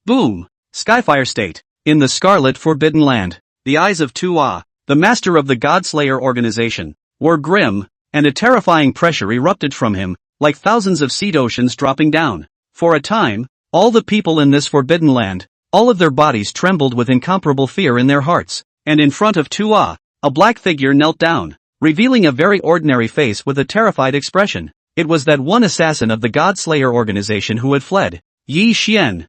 boom. Skyfire state. In the Scarlet Forbidden Land, the eyes of Tua, the master of the Godslayer organization, were grim, and a terrifying pressure erupted from him, like thousands of seed oceans dropping down. For a time, all the people in this forbidden land, all of their bodies trembled with incomparable fear in their hearts, and in front of Tua, a black figure knelt down, revealing a very ordinary face with a terrified expression. It was that one assassin of the Godslayer organization who had fled. Yi Xian.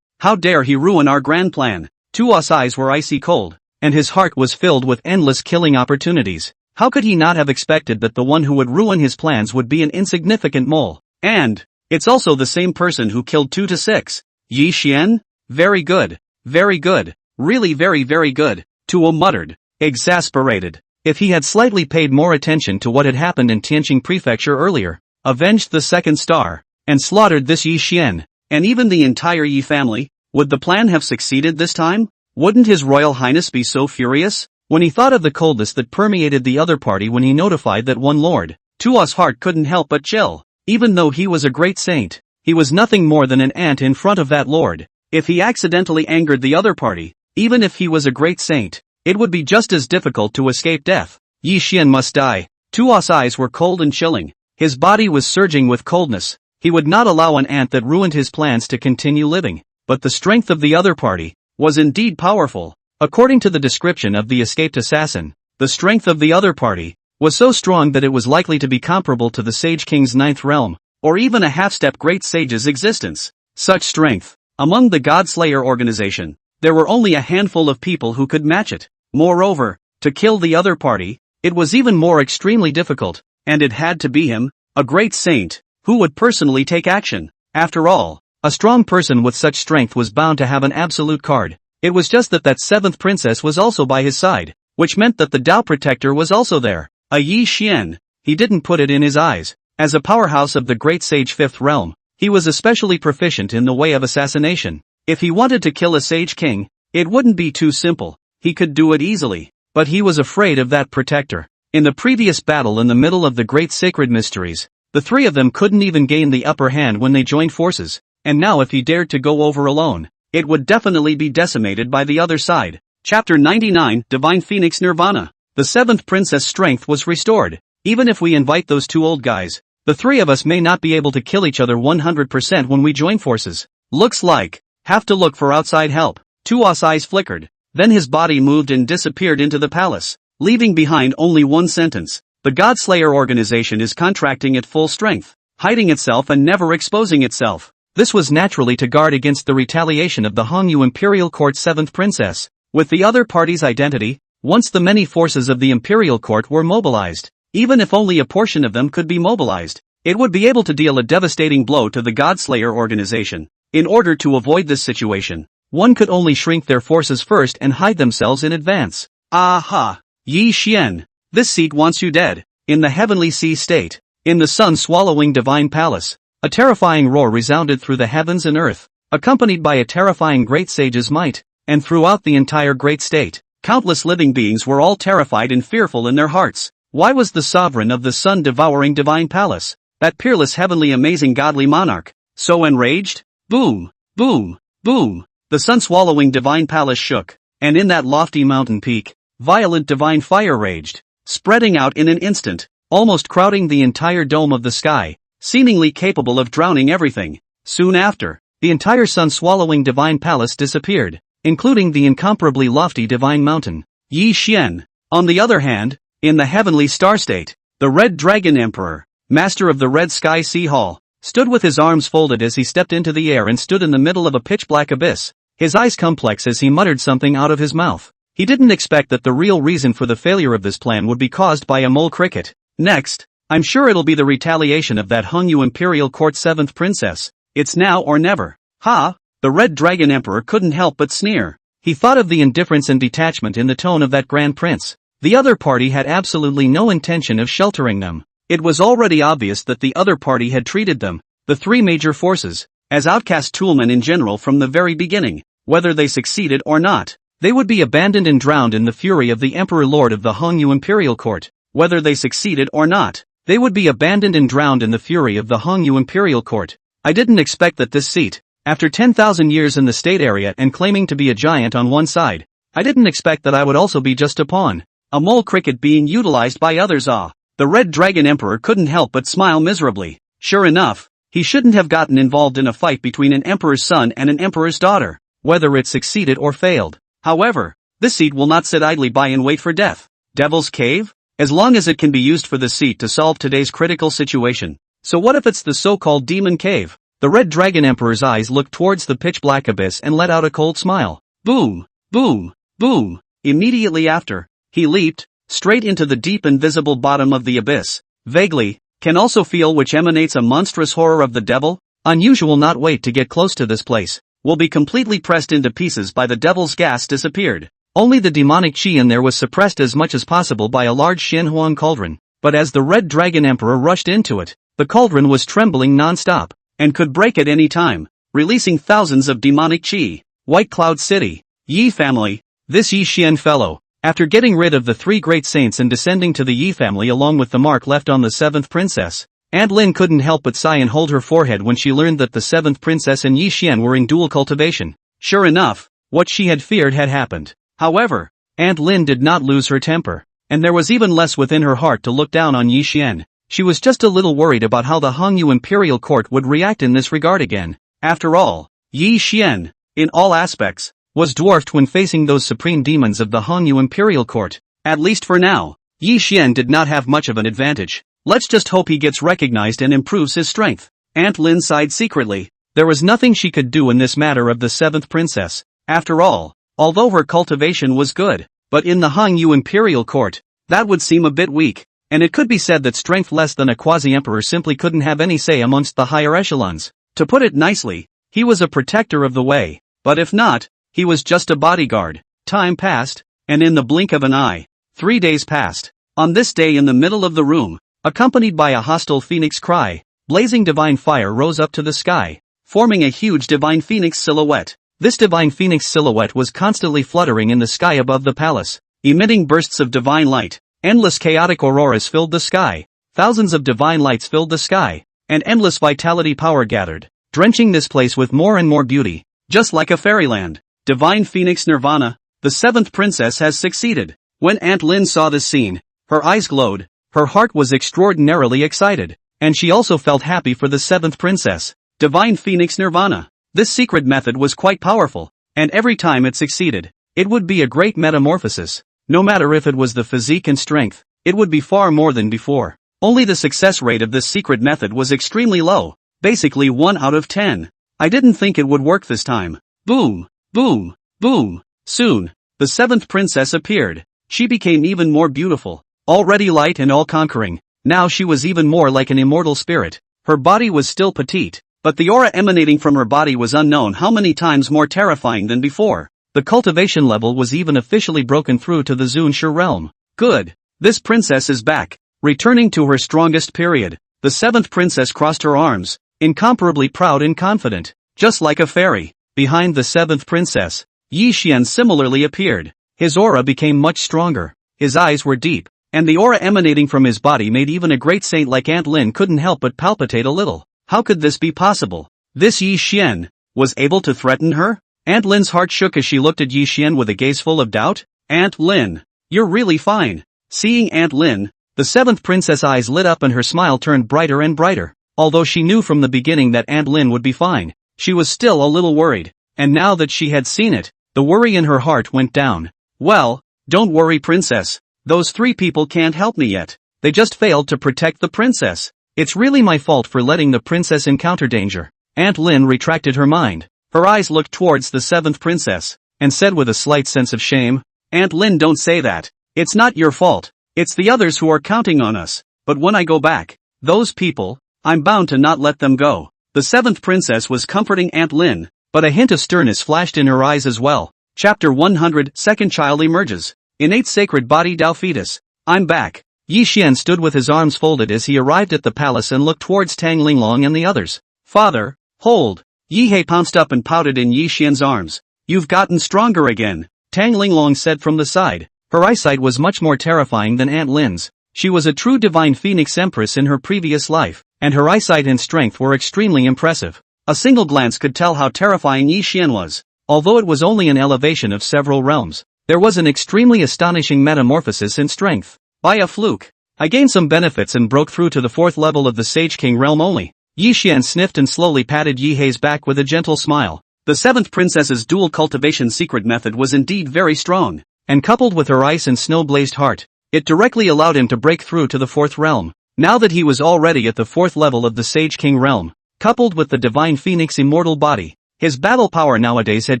How dare he ruin our grand plan? Tua's eyes were icy cold, and his heart was filled with endless killing opportunities. How could he not have expected that the one who would ruin his plans would be an insignificant mole? And it's also the same person who killed 2 to 6. Yi Xian? Very good. Very good. Really very very good. Tua muttered, exasperated. If he had slightly paid more attention to what had happened in Tianqing Prefecture earlier, avenged the second star, and slaughtered this Yi Xian, and even the entire Yi family, would the plan have succeeded this time? Wouldn't His Royal Highness be so furious? When he thought of the coldness that permeated the other party when he notified that one lord, Tua's heart couldn't help but chill. Even though he was a great saint, he was nothing more than an ant in front of that lord. If he accidentally angered the other party, even if he was a great saint, it would be just as difficult to escape death. Yi Xian must die. Tua's eyes were cold and chilling. His body was surging with coldness. He would not allow an ant that ruined his plans to continue living. But the strength of the other party was indeed powerful. According to the description of the escaped assassin, the strength of the other party was so strong that it was likely to be comparable to the Sage King's 9th realm, or even a half-step great sage's existence. Such strength, among the Godslayer organization, there were only a handful of people who could match it. Moreover, to kill the other party, it was even more extremely difficult, and it had to be him, a great saint, who would personally take action. After all, a strong person with such strength was bound to have an absolute card. It was just that that 7th princess was also by his side. which meant that the Tao protector was also there. A Yi Xian. He didn't put it in his eyes. As a powerhouse of the great sage fifth realm, he was especially proficient in the way of assassination. If he wanted to kill a sage king, it wouldn't be too simple. He could do it easily. But he was afraid of that protector. In the previous battle in the middle of the great sacred mysteries, the three of them couldn't even gain the upper hand when they joined forces, and now if he dared to go over alone, it would definitely be decimated by the other side. Chapter 99, Divine Phoenix Nirvana. The seventh princess' strength was restored. Even if we invite those two old guys, the three of us may not be able to kill each other 100% when we join forces. Looks like, have to look for outside help. Tuo's eyes flickered. Then his body moved and disappeared into the palace, leaving behind only one sentence. The Godslayer organization is contracting at full strength, hiding itself and never exposing itself. This was naturally to guard against the retaliation of the Hongyu Imperial Court's seventh princess. With the other party's identity, once the many forces of the Imperial Court were mobilized, even if only a portion of them could be mobilized, it would be able to deal a devastating blow to the Godslayer organization. In order to avoid this situation, one could only shrink their forces first and hide themselves in advance. Aha! Yi Xian, this seat wants you dead. In the heavenly sea state, in the sun-swallowing divine palace, a terrifying roar resounded through the heavens and earth, accompanied by a terrifying great sage's might, and throughout the entire great state, countless living beings were all terrified and fearful in their hearts. Why was the sovereign of the sun-devouring divine palace, that peerless heavenly amazing godly monarch, so enraged? Boom! Boom! Boom! The sun-swallowing divine palace shook, and in that lofty mountain peak, violent divine fire raged, spreading out in an instant, almost crowding the entire dome of the sky, seemingly capable of drowning everything. Soon after, the entire sun-swallowing divine palace disappeared, including the incomparably lofty divine mountain. Yi Xian, on the other hand, in the heavenly star state, the Red Dragon Emperor, master of the Red Sky Sea Hall, stood with his arms folded as he stepped into the air and stood in the middle of a pitch-black abyss, his eyes complex as he muttered something out of his mouth. He didn't expect that the real reason for the failure of this plan would be caused by a mole cricket. Next, I'm sure it'll be the retaliation of that Hongyu Imperial Court seventh princess. It's now or never. Ha! The Red Dragon Emperor couldn't help but sneer. He thought of the indifference and detachment in the tone of that Grand Prince. The other party had absolutely no intention of sheltering them. It was already obvious that the other party had treated them, the three major forces, as outcast toolmen in general from the very beginning. Whether they succeeded or not, they would be abandoned and drowned in the fury of the Emperor Lord of the Hongyu Imperial Court. Whether they succeeded or not, they would be abandoned and drowned in the fury of the Hongyu Imperial Court. I didn't expect that this seat, after 10,000 years in the state area and claiming to be a giant on one side, I didn't expect that I would also be just a pawn, a mole cricket being utilized by others. The Red Dragon Emperor couldn't help but smile miserably. Sure enough, he shouldn't have gotten involved in a fight between an emperor's son and an emperor's daughter, whether it succeeded or failed. However, this seat will not sit idly by and wait for death. Devil's Cave? As long as it can be used for the seat to solve today's critical situation. So what if it's the so-called Demon Cave? The Red Dragon Emperor's eyes looked towards the pitch-black abyss and let out a cold smile. Boom! Boom! Boom! Immediately after, he leaped, straight into the deep invisible bottom of the abyss. Vaguely, can also feel which emanates a monstrous horror of the devil. Unusual not wait to get close to this place. Will be completely pressed into pieces by the devil's gas disappeared. Only the demonic chi in there was suppressed as much as possible by a large Shenhuan cauldron. But as the Red Dragon Emperor rushed into it, the cauldron was trembling non-stop, and could break at any time, releasing thousands of demonic chi. White Cloud City. Yi family. This Yi Xian fellow, after getting rid of the three great saints and descending to the Yi family along with the mark left on the seventh princess, Aunt Lin couldn't help but sigh and hold her forehead when she learned that the seventh princess and Yi Xian were in dual cultivation. Sure enough, what she had feared had happened. However, Aunt Lin did not lose her temper, and there was even less within her heart to look down on Yi Xian. She was just a little worried about how the Hongyu Imperial Court would react in this regard again. After all, Yi Xian, in all aspects, was dwarfed when facing those supreme demons of the Hongyu Imperial Court. At least for now, Yi Xian did not have much of an advantage. Let's just hope he gets recognized and improves his strength. Aunt Lin sighed secretly. There was nothing she could do in this matter of the seventh princess. After all, although her cultivation was good, but in the Hongyu Imperial Court, that would seem a bit weak, and it could be said that strength less than a quasi-emperor simply couldn't have any say amongst the higher echelons. To put it nicely, he was a protector of the way, but if not, he was just a bodyguard. Time passed, and in the blink of an eye, 3 days passed. On this day in the middle of the room, accompanied by a hostile phoenix cry, blazing divine fire rose up to the sky, forming a huge divine phoenix silhouette. This divine phoenix silhouette was constantly fluttering in the sky above the palace, emitting bursts of divine light. Endless chaotic auroras filled the sky, thousands of divine lights filled the sky, and endless vitality power gathered, drenching this place with more and more beauty, just like a fairyland. Divine Phoenix Nirvana, the seventh princess has succeeded. When Aunt Lin saw this scene, her eyes glowed, her heart was extraordinarily excited, and she also felt happy for the seventh princess. Divine Phoenix Nirvana. This secret method was quite powerful, and every time it succeeded, it would be a great metamorphosis. No matter if it was the physique and strength, it would be far more than before. Only the success rate of this secret method was extremely low, basically 1 out of 10. I didn't think it would work this time. Boom, boom, boom. Soon, the seventh princess appeared. She became even more beautiful, already light and all-conquering. Now she was even more like an immortal spirit. Her body was still petite, but the aura emanating from her body was unknown how many times more terrifying than before. The cultivation level was even officially broken through to the Xuan realm. Good. This princess is back, returning to her strongest period. The seventh princess crossed her arms, incomparably proud and confident, just like a fairy. Behind the seventh princess, Xuan similarly appeared. His aura became much stronger, his eyes were deep, and the aura emanating from his body made even a great saint like Aunt Lin couldn't help but palpitate a little. How could this be possible? This Xuan was able to threaten her? Aunt Lin's heart shook as she looked at Xuan with a gaze full of doubt. Aunt Lin, you're really fine. Seeing Aunt Lin, the seventh princess' eyes lit up and her smile turned brighter and brighter. Although she knew from the beginning that Aunt Lin would be fine, she was still a little worried, and now that she had seen it, the worry in her heart went down. Well, don't worry, princess. Those 3 people can't help me yet. They just failed to protect the princess. It's really my fault for letting the princess encounter danger. Aunt Lin retracted her mind. Her eyes looked towards the seventh princess, and said with a slight sense of shame, Aunt Lin, don't say that. It's not your fault. It's the others who are counting on us. But when I go back, those people, I'm bound to not let them go. The seventh princess was comforting Aunt Lin, but a hint of sternness flashed in her eyes as well. Chapter 100. Second child emerges. Innate sacred body Tao fetus. I'm back. Xuan stood with his arms folded as he arrived at the palace and looked towards Tang Linglong and the others. Father, hold. Yihei pounced up and pouted in Xuan's arms. You've gotten stronger again, Tang Linglong said from the side. Her eyesight was much more terrifying than Aunt Lin's. She was a true divine phoenix empress in her previous life, and her eyesight and strength were extremely impressive. A single glance could tell how terrifying Xuan was. Although it was only an elevation of several realms, there was an extremely astonishing metamorphosis in strength. By a fluke, I gained some benefits and broke through to the 4th level of the Sage King realm only. Xuan sniffed and slowly patted Yihei's back with a gentle smile. The 7th princess's dual cultivation secret method was indeed very strong, and coupled with her ice and snow-blazed heart, it directly allowed him to break through to the 4th realm. Now that he was already at the 4th level of the Sage King realm, coupled with the divine phoenix immortal body, his battle power nowadays had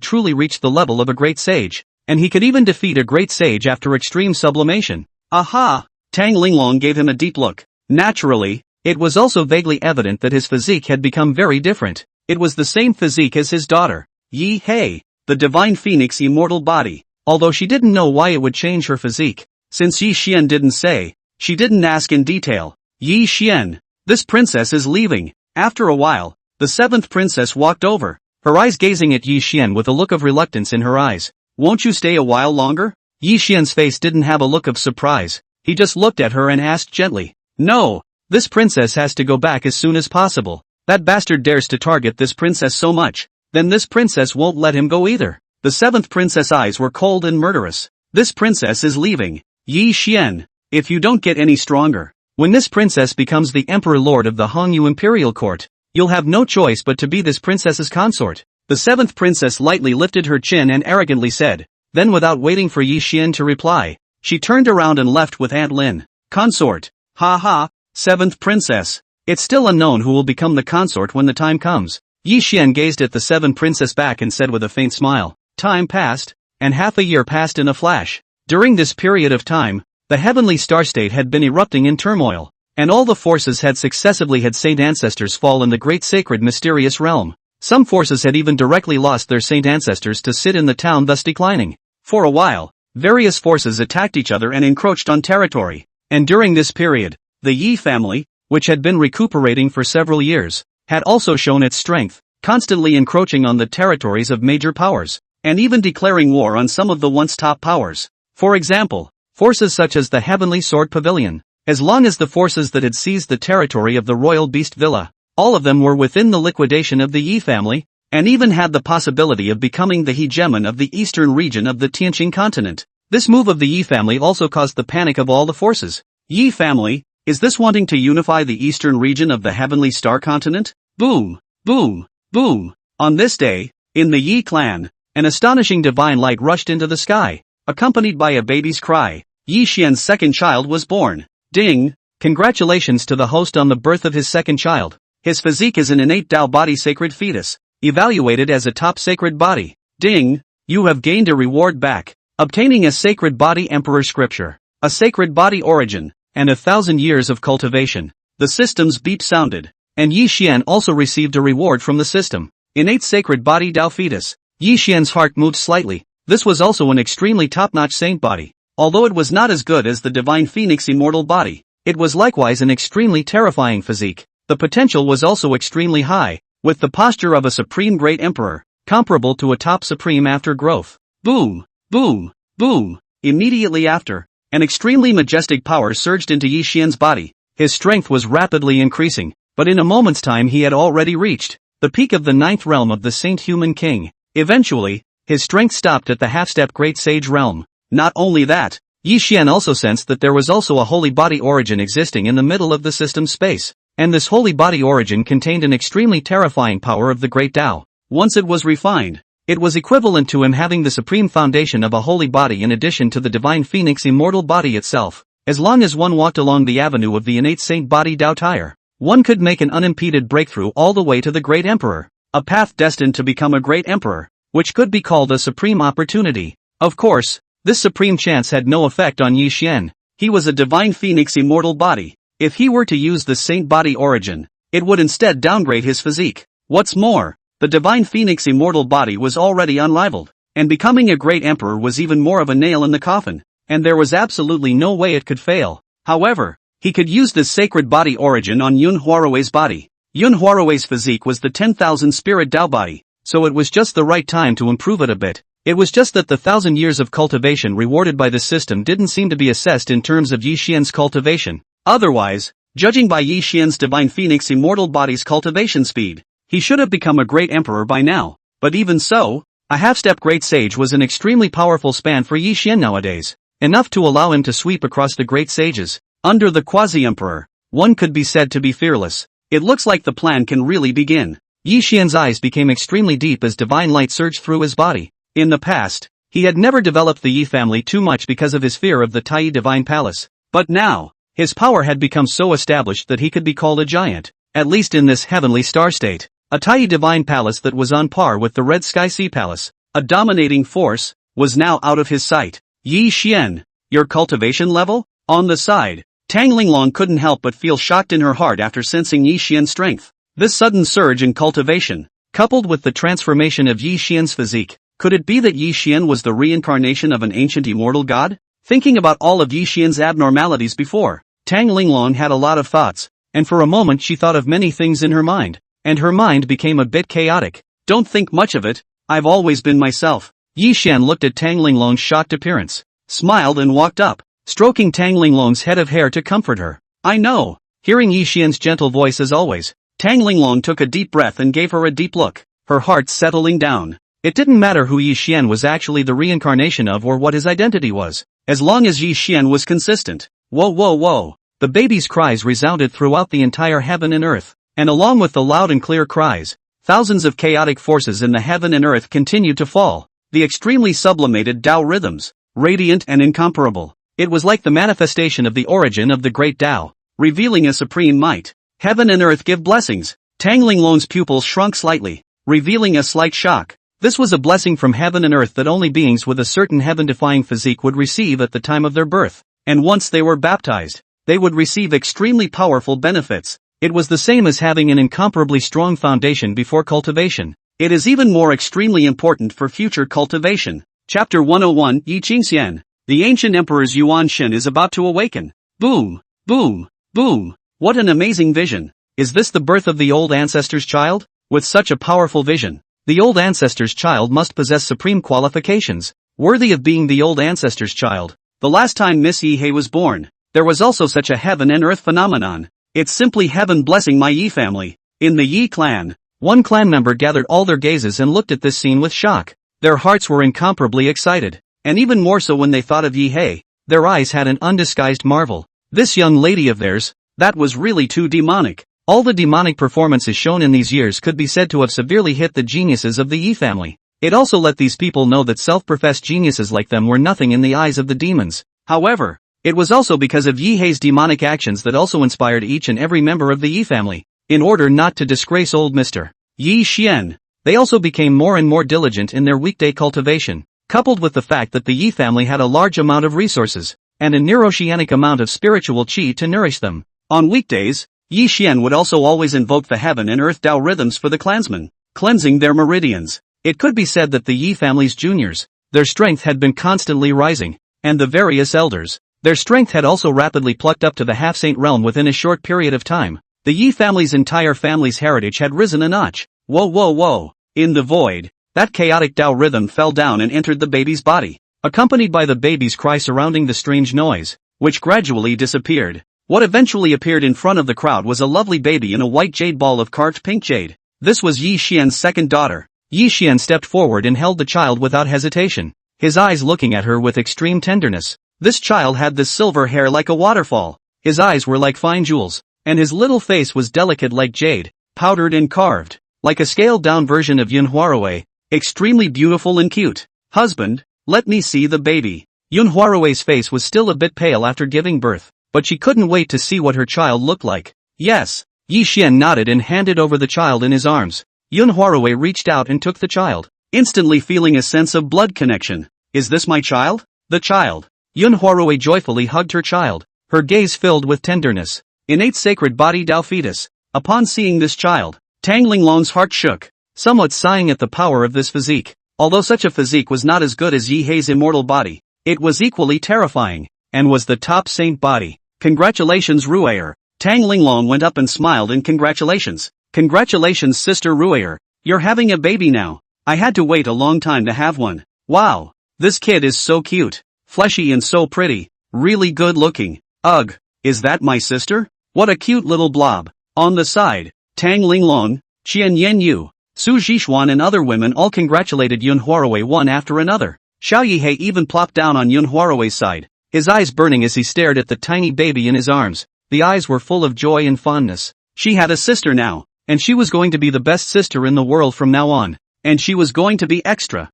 truly reached the level of a great sage, and he could even defeat a great sage after extreme sublimation. Aha! Tang Linglong gave him a deep look. Naturally, it was also vaguely evident that his physique had become very different. It was the same physique as his daughter, Yihei, the divine phoenix immortal body, although she didn't know why it would change her physique. Since Xuan didn't say, she didn't ask in detail. Xuan, this princess is leaving. After a while, the 7th princess walked over, her eyes gazing at Xuan with a look of reluctance in her eyes. Won't you stay a while longer? Xuan's face didn't have a look of surprise. He just looked at her and asked gently. No, this princess has to go back as soon as possible. That bastard dares to target this princess so much, then this princess won't let him go either. The 7th princess' eyes were cold and murderous. This princess is leaving. Xuan, if you don't get any stronger, when this princess becomes the emperor lord of the Hongyu Imperial Court, you'll have no choice but to be this princess's consort. The 7th princess lightly lifted her chin and arrogantly said. Then without waiting for Xuan to reply, she turned around and left with Aunt Lin. Consort. Ha ha, 7th princess. It's still unknown who will become the consort when the time comes. Xuan gazed at the 7th princess back and said with a faint smile. Time passed, and half a year passed in a flash. During this period of time, the heavenly star state had been erupting in turmoil, and all the forces had successively had saint ancestors fall in the great sacred mysterious realm. Some forces had even directly lost their saint ancestors to sit in the town, thus declining. For a while, various forces attacked each other and encroached on territory. And during this period, the Yi family, which had been recuperating for several years, had also shown its strength, constantly encroaching on the territories of major powers, and even declaring war on some of the once top powers. For example, forces such as the Heavenly Sword Pavilion, as long as the forces that had seized the territory of the Royal Beast Villa, all of them were within the liquidation of the Yi family, and even had the possibility of becoming the hegemon of the eastern region of the Tianqing continent. This move of the Yi family also caused the panic of all the forces. Yi family, is this wanting to unify the eastern region of the Heavenly Star continent? Boom, boom, boom. On this day, in the Yi clan, an astonishing divine light rushed into the sky, accompanied by a baby's cry. Yi Xian's second child was born. Ding! Congratulations to the host on the birth of his second child. His physique is an innate Tao body sacred fetus, evaluated as a top sacred body. Ding! You have gained a reward back, obtaining a sacred body emperor scripture, a sacred body origin, and 1,000 years of cultivation. The system's beep sounded, and Yi Xian also received a reward from the system. Innate sacred body Tao fetus. Yi Xian's heart moved slightly. This was also an extremely top-notch saint body. Although it was not as good as the divine phoenix immortal body, it was likewise an extremely terrifying physique. The potential was also extremely high, with the posture of a supreme great emperor, comparable to a top supreme after growth. Boom, boom, boom. Immediately after, an extremely majestic power surged into Yi Xian's body. His strength was rapidly increasing, but in a moment's time he had already reached the peak of the 9th realm of the Saint Human King. Eventually, his strength stopped at the half-step Great Sage realm. Not only that, Yi Xian also sensed that there was also a holy body origin existing in the middle of the system space, and this holy body origin contained an extremely terrifying power of the Great Tao. Once it was refined, it was equivalent to him having the supreme foundation of a holy body in addition to the divine phoenix immortal body itself. As long as one walked along the avenue of the innate saint body Tao Tire, one could make an unimpeded breakthrough all the way to the Great Emperor, a path destined to become a Great Emperor, which could be called a supreme opportunity. Of course, this supreme chance had no effect on Yi Xian. He was a divine phoenix immortal body. If he were to use the saint body origin, it would instead downgrade his physique. What's more, the divine phoenix immortal body was already unrivaled, and becoming a great emperor was even more of a nail in the coffin, and there was absolutely no way it could fail. However, he could use this sacred body origin on Yun Huarui's body. Yun Huarui's physique was the 10,000 spirit Tao body, so it was just the right time to improve it a bit. It was just that the 1,000 years of cultivation rewarded by the system didn't seem to be assessed in terms of Yi Xian's cultivation. Otherwise, judging by Yi Xian's divine phoenix immortal body's cultivation speed, he should have become a great emperor by now. But even so, a half-step great sage was an extremely powerful span for Yi Xian nowadays, enough to allow him to sweep across the great sages. Under the Quasi-emperor, one could be said to be fearless. It looks like the plan can really begin. Yi Xian's eyes became extremely deep as divine light surged through his body. In the past, he had never developed the Yi family too much because of his fear of the Tai Divine Palace. But now, his power had become so established that he could be called a giant, at least in this heavenly star state. A Tai Divine Palace that was on par with the Red Sky Sea Palace, a dominating force, was now out of his sight. Yi Xian, your cultivation level? On the side, Tang Linglong couldn't help but feel shocked in her heart after sensing Yi Xian's strength. This sudden surge in cultivation, coupled with the transformation of Yi Xian's physique, could it be that Yi Xian was the reincarnation of an ancient immortal god? Thinking about all of Yi Xian's abnormalities before, Tang Linglong had a lot of thoughts, and for a moment she thought of many things in her mind, and her mind became a bit chaotic. Don't think much of it, I've always been myself. Yi Xian looked at Tang Linglong's shocked appearance, smiled and walked up, stroking Tang Linglong's head of hair to comfort her. I know. Hearing Yi Xian's gentle voice as always, Tang Linglong took a deep breath and gave her a deep look, her heart settling down. It didn't matter who Yi Xian was actually the reincarnation of or what his identity was, as long as Yi Xian was consistent. Whoa whoa whoa. The baby's cries resounded throughout the entire heaven and earth, and along with the loud and clear cries, thousands of chaotic forces in the heaven and earth continued to fall. The extremely sublimated Tao rhythms, radiant and incomparable. It was like the manifestation of the origin of the great Tao, revealing a supreme might. Heaven and earth give blessings. Tang Linglong's pupils shrunk slightly, revealing a slight shock. This was a blessing from heaven and earth that only beings with a certain heaven-defying physique would receive at the time of their birth, and once they were baptized, they would receive extremely powerful benefits. It was the same as having an incomparably strong foundation before cultivation. It is even more extremely important for future cultivation. Chapter 101 Yi Qingxian. The ancient emperor's Yuan Shin is about to awaken. Boom, boom, boom. What an amazing vision. Is this the birth of the old ancestor's child? With such a powerful vision, the old ancestor's child must possess supreme qualifications, worthy of being the old ancestor's child. The last time Miss Yi was born, there was also such a heaven and earth phenomenon. It's simply heaven blessing my Yi family. In the Yi clan, one clan member gathered all their gazes and looked at this scene with shock. Their hearts were incomparably excited, and even more so when they thought of Yi. Their eyes had an undisguised marvel. This young lady of theirs, that was really too demonic. All the demonic performances shown in these years could be said to have severely hit the geniuses of the Yi family. It also let these people know that self-professed geniuses like them were nothing in the eyes of the demons. However, it was also because of Yi's demonic actions that also inspired each and every member of the Yi family, in order not to disgrace old Mr. Yi Xian. They also became more and more diligent in their weekday cultivation, coupled with the fact that the Yi family had a large amount of resources, and a neuro-oceanic amount of spiritual qi to nourish them. On weekdays, Yi Xian would also always invoke the heaven and earth Tao rhythms for the clansmen, cleansing their meridians. It could be said that the Yi family's juniors, their strength had been constantly rising, and the various elders, their strength had also rapidly plucked up to the half-saint realm within a short period of time. The Yi family's entire family's heritage had risen a notch. Whoa whoa whoa. In the void, that chaotic Tao rhythm fell down and entered the baby's body, accompanied by the baby's cry surrounding the strange noise, which gradually disappeared. What eventually appeared in front of the crowd was a lovely baby in a white jade ball of carved pink jade. This was Yi Xian's second daughter. Yi Xian stepped forward and held the child without hesitation, his eyes looking at her with extreme tenderness. This child had this silver hair like a waterfall, his eyes were like fine jewels, and his little face was delicate like jade, powdered and carved, like a scaled-down version of Yunhuarui, extremely beautiful and cute. Husband, let me see the baby. Yunhuarui's face was still a bit pale after giving birth, but she couldn't wait to see what her child looked like. Yes. Yi Xian nodded and handed over the child in his arms. Yunhuarui reached out and took the child, instantly feeling a sense of blood connection. Is this my child? The child. Yunhuarui joyfully hugged her child, her gaze filled with tenderness. Innate sacred body Tao fetus. Upon seeing this child, Tang Linglong's heart shook, somewhat sighing at the power of this physique. Although such a physique was not as good as Yi's immortal body, it was equally terrifying, and was the top saint body. Congratulations Ruier. Tang Linglong went up and smiled in congratulations. Congratulations Sister Ruier, you're having a baby now. I had to wait a long time to have one. Wow. This kid is so cute, fleshy and so pretty, really good looking. Ugh, is that my sister? What a cute little blob. On the side, Tang Linglong, Qian Yanyu, Su Zhishuan and other women all congratulated Yunhuarui one after another. Xiao Yihe even plopped down on Yunhuarui's side, his eyes burning as he stared at the tiny baby in his arms. The eyes were full of joy and fondness. She had a sister now, and she was going to be the best sister in the world from now on, and she was going to be extra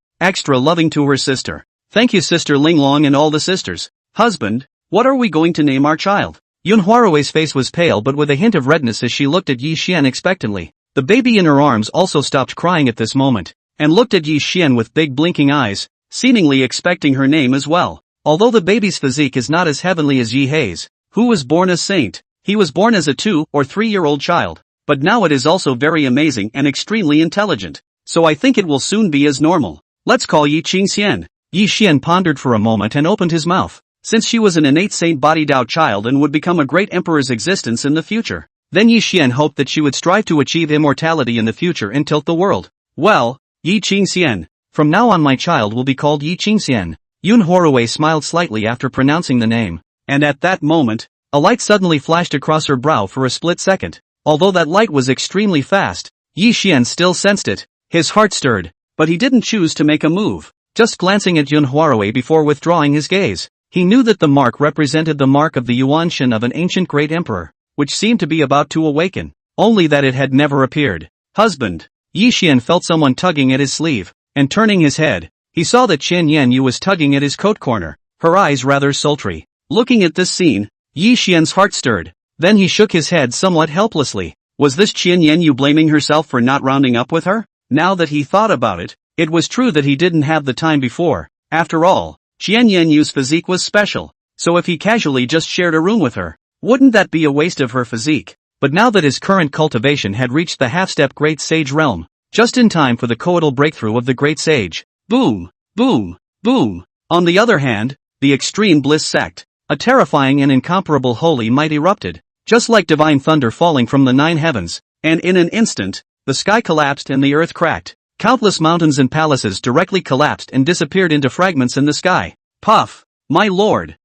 loving to her sister. Thank you Sister Linglong and all the sisters. Husband, what are we going to name our child? Yunhuarui's face was pale but with a hint of redness as she looked at Yi Xian expectantly. The baby in her arms also stopped crying at this moment, and looked at Yi Xian with big blinking eyes, seemingly expecting her name as well. Although the baby's physique is not as heavenly as Yi's, who was born a saint, he was born as a 2 or 3-year-old child, but now it is also very amazing and extremely intelligent, so I think it will soon be as normal. Let's call Yi Qingxian. Yi Xian pondered for a moment and opened his mouth. Since she was an innate saint body Tao child and would become a great emperor's existence in the future, then Yi Xian hoped that she would strive to achieve immortality in the future and tilt the world. Well, Yi Qingxian, from now on my child will be called Yi Qingxian. Yunhuarui smiled slightly after pronouncing the name, and at that moment, a light suddenly flashed across her brow for a split second. Although that light was extremely fast, Yi Xian still sensed it. His heart stirred, but he didn't choose to make a move, just glancing at Yunhuarui before withdrawing his gaze. He knew that the mark represented the mark of the Yuan Shin of an ancient great emperor, which seemed to be about to awaken, only that it had never appeared. Husband. Yi Xian felt someone tugging at his sleeve, and turning his head, he saw that Qian Yanyu was tugging at his coat corner, her eyes rather sultry. Looking at this scene, Yi Xian's heart stirred, then he shook his head somewhat helplessly. Was this Qian Yanyu blaming herself for not rounding up with her? Now that he thought about it, it was true that he didn't have the time before. After all, Qian Yanyu's physique was special, so if he casually just shared a room with her, wouldn't that be a waste of her physique? But now that his current cultivation had reached the half-step Great Sage realm, just in time for the coital breakthrough of the Great Sage. Boom! Boom! Boom! On the other hand, the extreme bliss sect, a terrifying and incomparable holy might erupted, just like divine thunder falling from the 9 heavens, and in an instant, the sky collapsed and the earth cracked. Countless mountains and palaces directly collapsed and disappeared into fragments in the sky. Puff! My lord,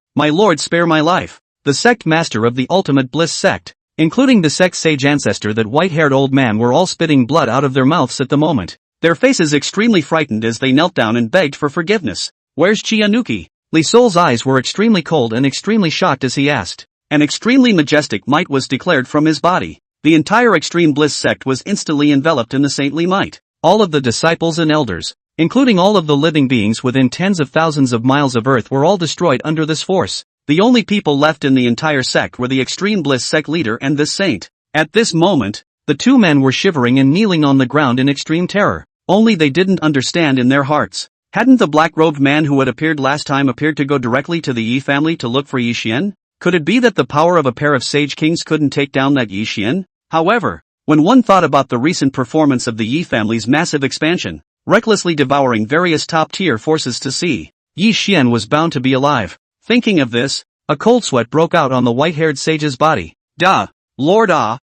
spare my life. The sect master of the ultimate bliss sect, including the sect's sage ancestor, that white-haired old man, were all spitting blood out of their mouths at the moment, their faces extremely frightened as they knelt down and begged for forgiveness. Where's Chianuki? Li Sol's eyes were extremely cold and extremely shocked as he asked. An extremely majestic might was declared from his body. The entire extreme bliss sect was instantly enveloped in the saintly might. All of the disciples and elders, including all of the living beings within tens of thousands of miles of Earth, were all destroyed under this force. The only people left in the entire sect were the extreme bliss sect leader and this saint. At this moment, the 2 men were shivering and kneeling on the ground in extreme terror. Only they didn't understand in their hearts. Hadn't the black-robed man who had appeared last time appeared to go directly to the Yi family to look for Yi Xian? Could it be that the power of a pair of sage kings couldn't take down that Yi Xian? However, when one thought about the recent performance of the Yi family's massive expansion, recklessly devouring various top-tier forces to see, Yi Xian was bound to be alive. Thinking of this, a cold sweat broke out on the white-haired sage's body. Duh! Lord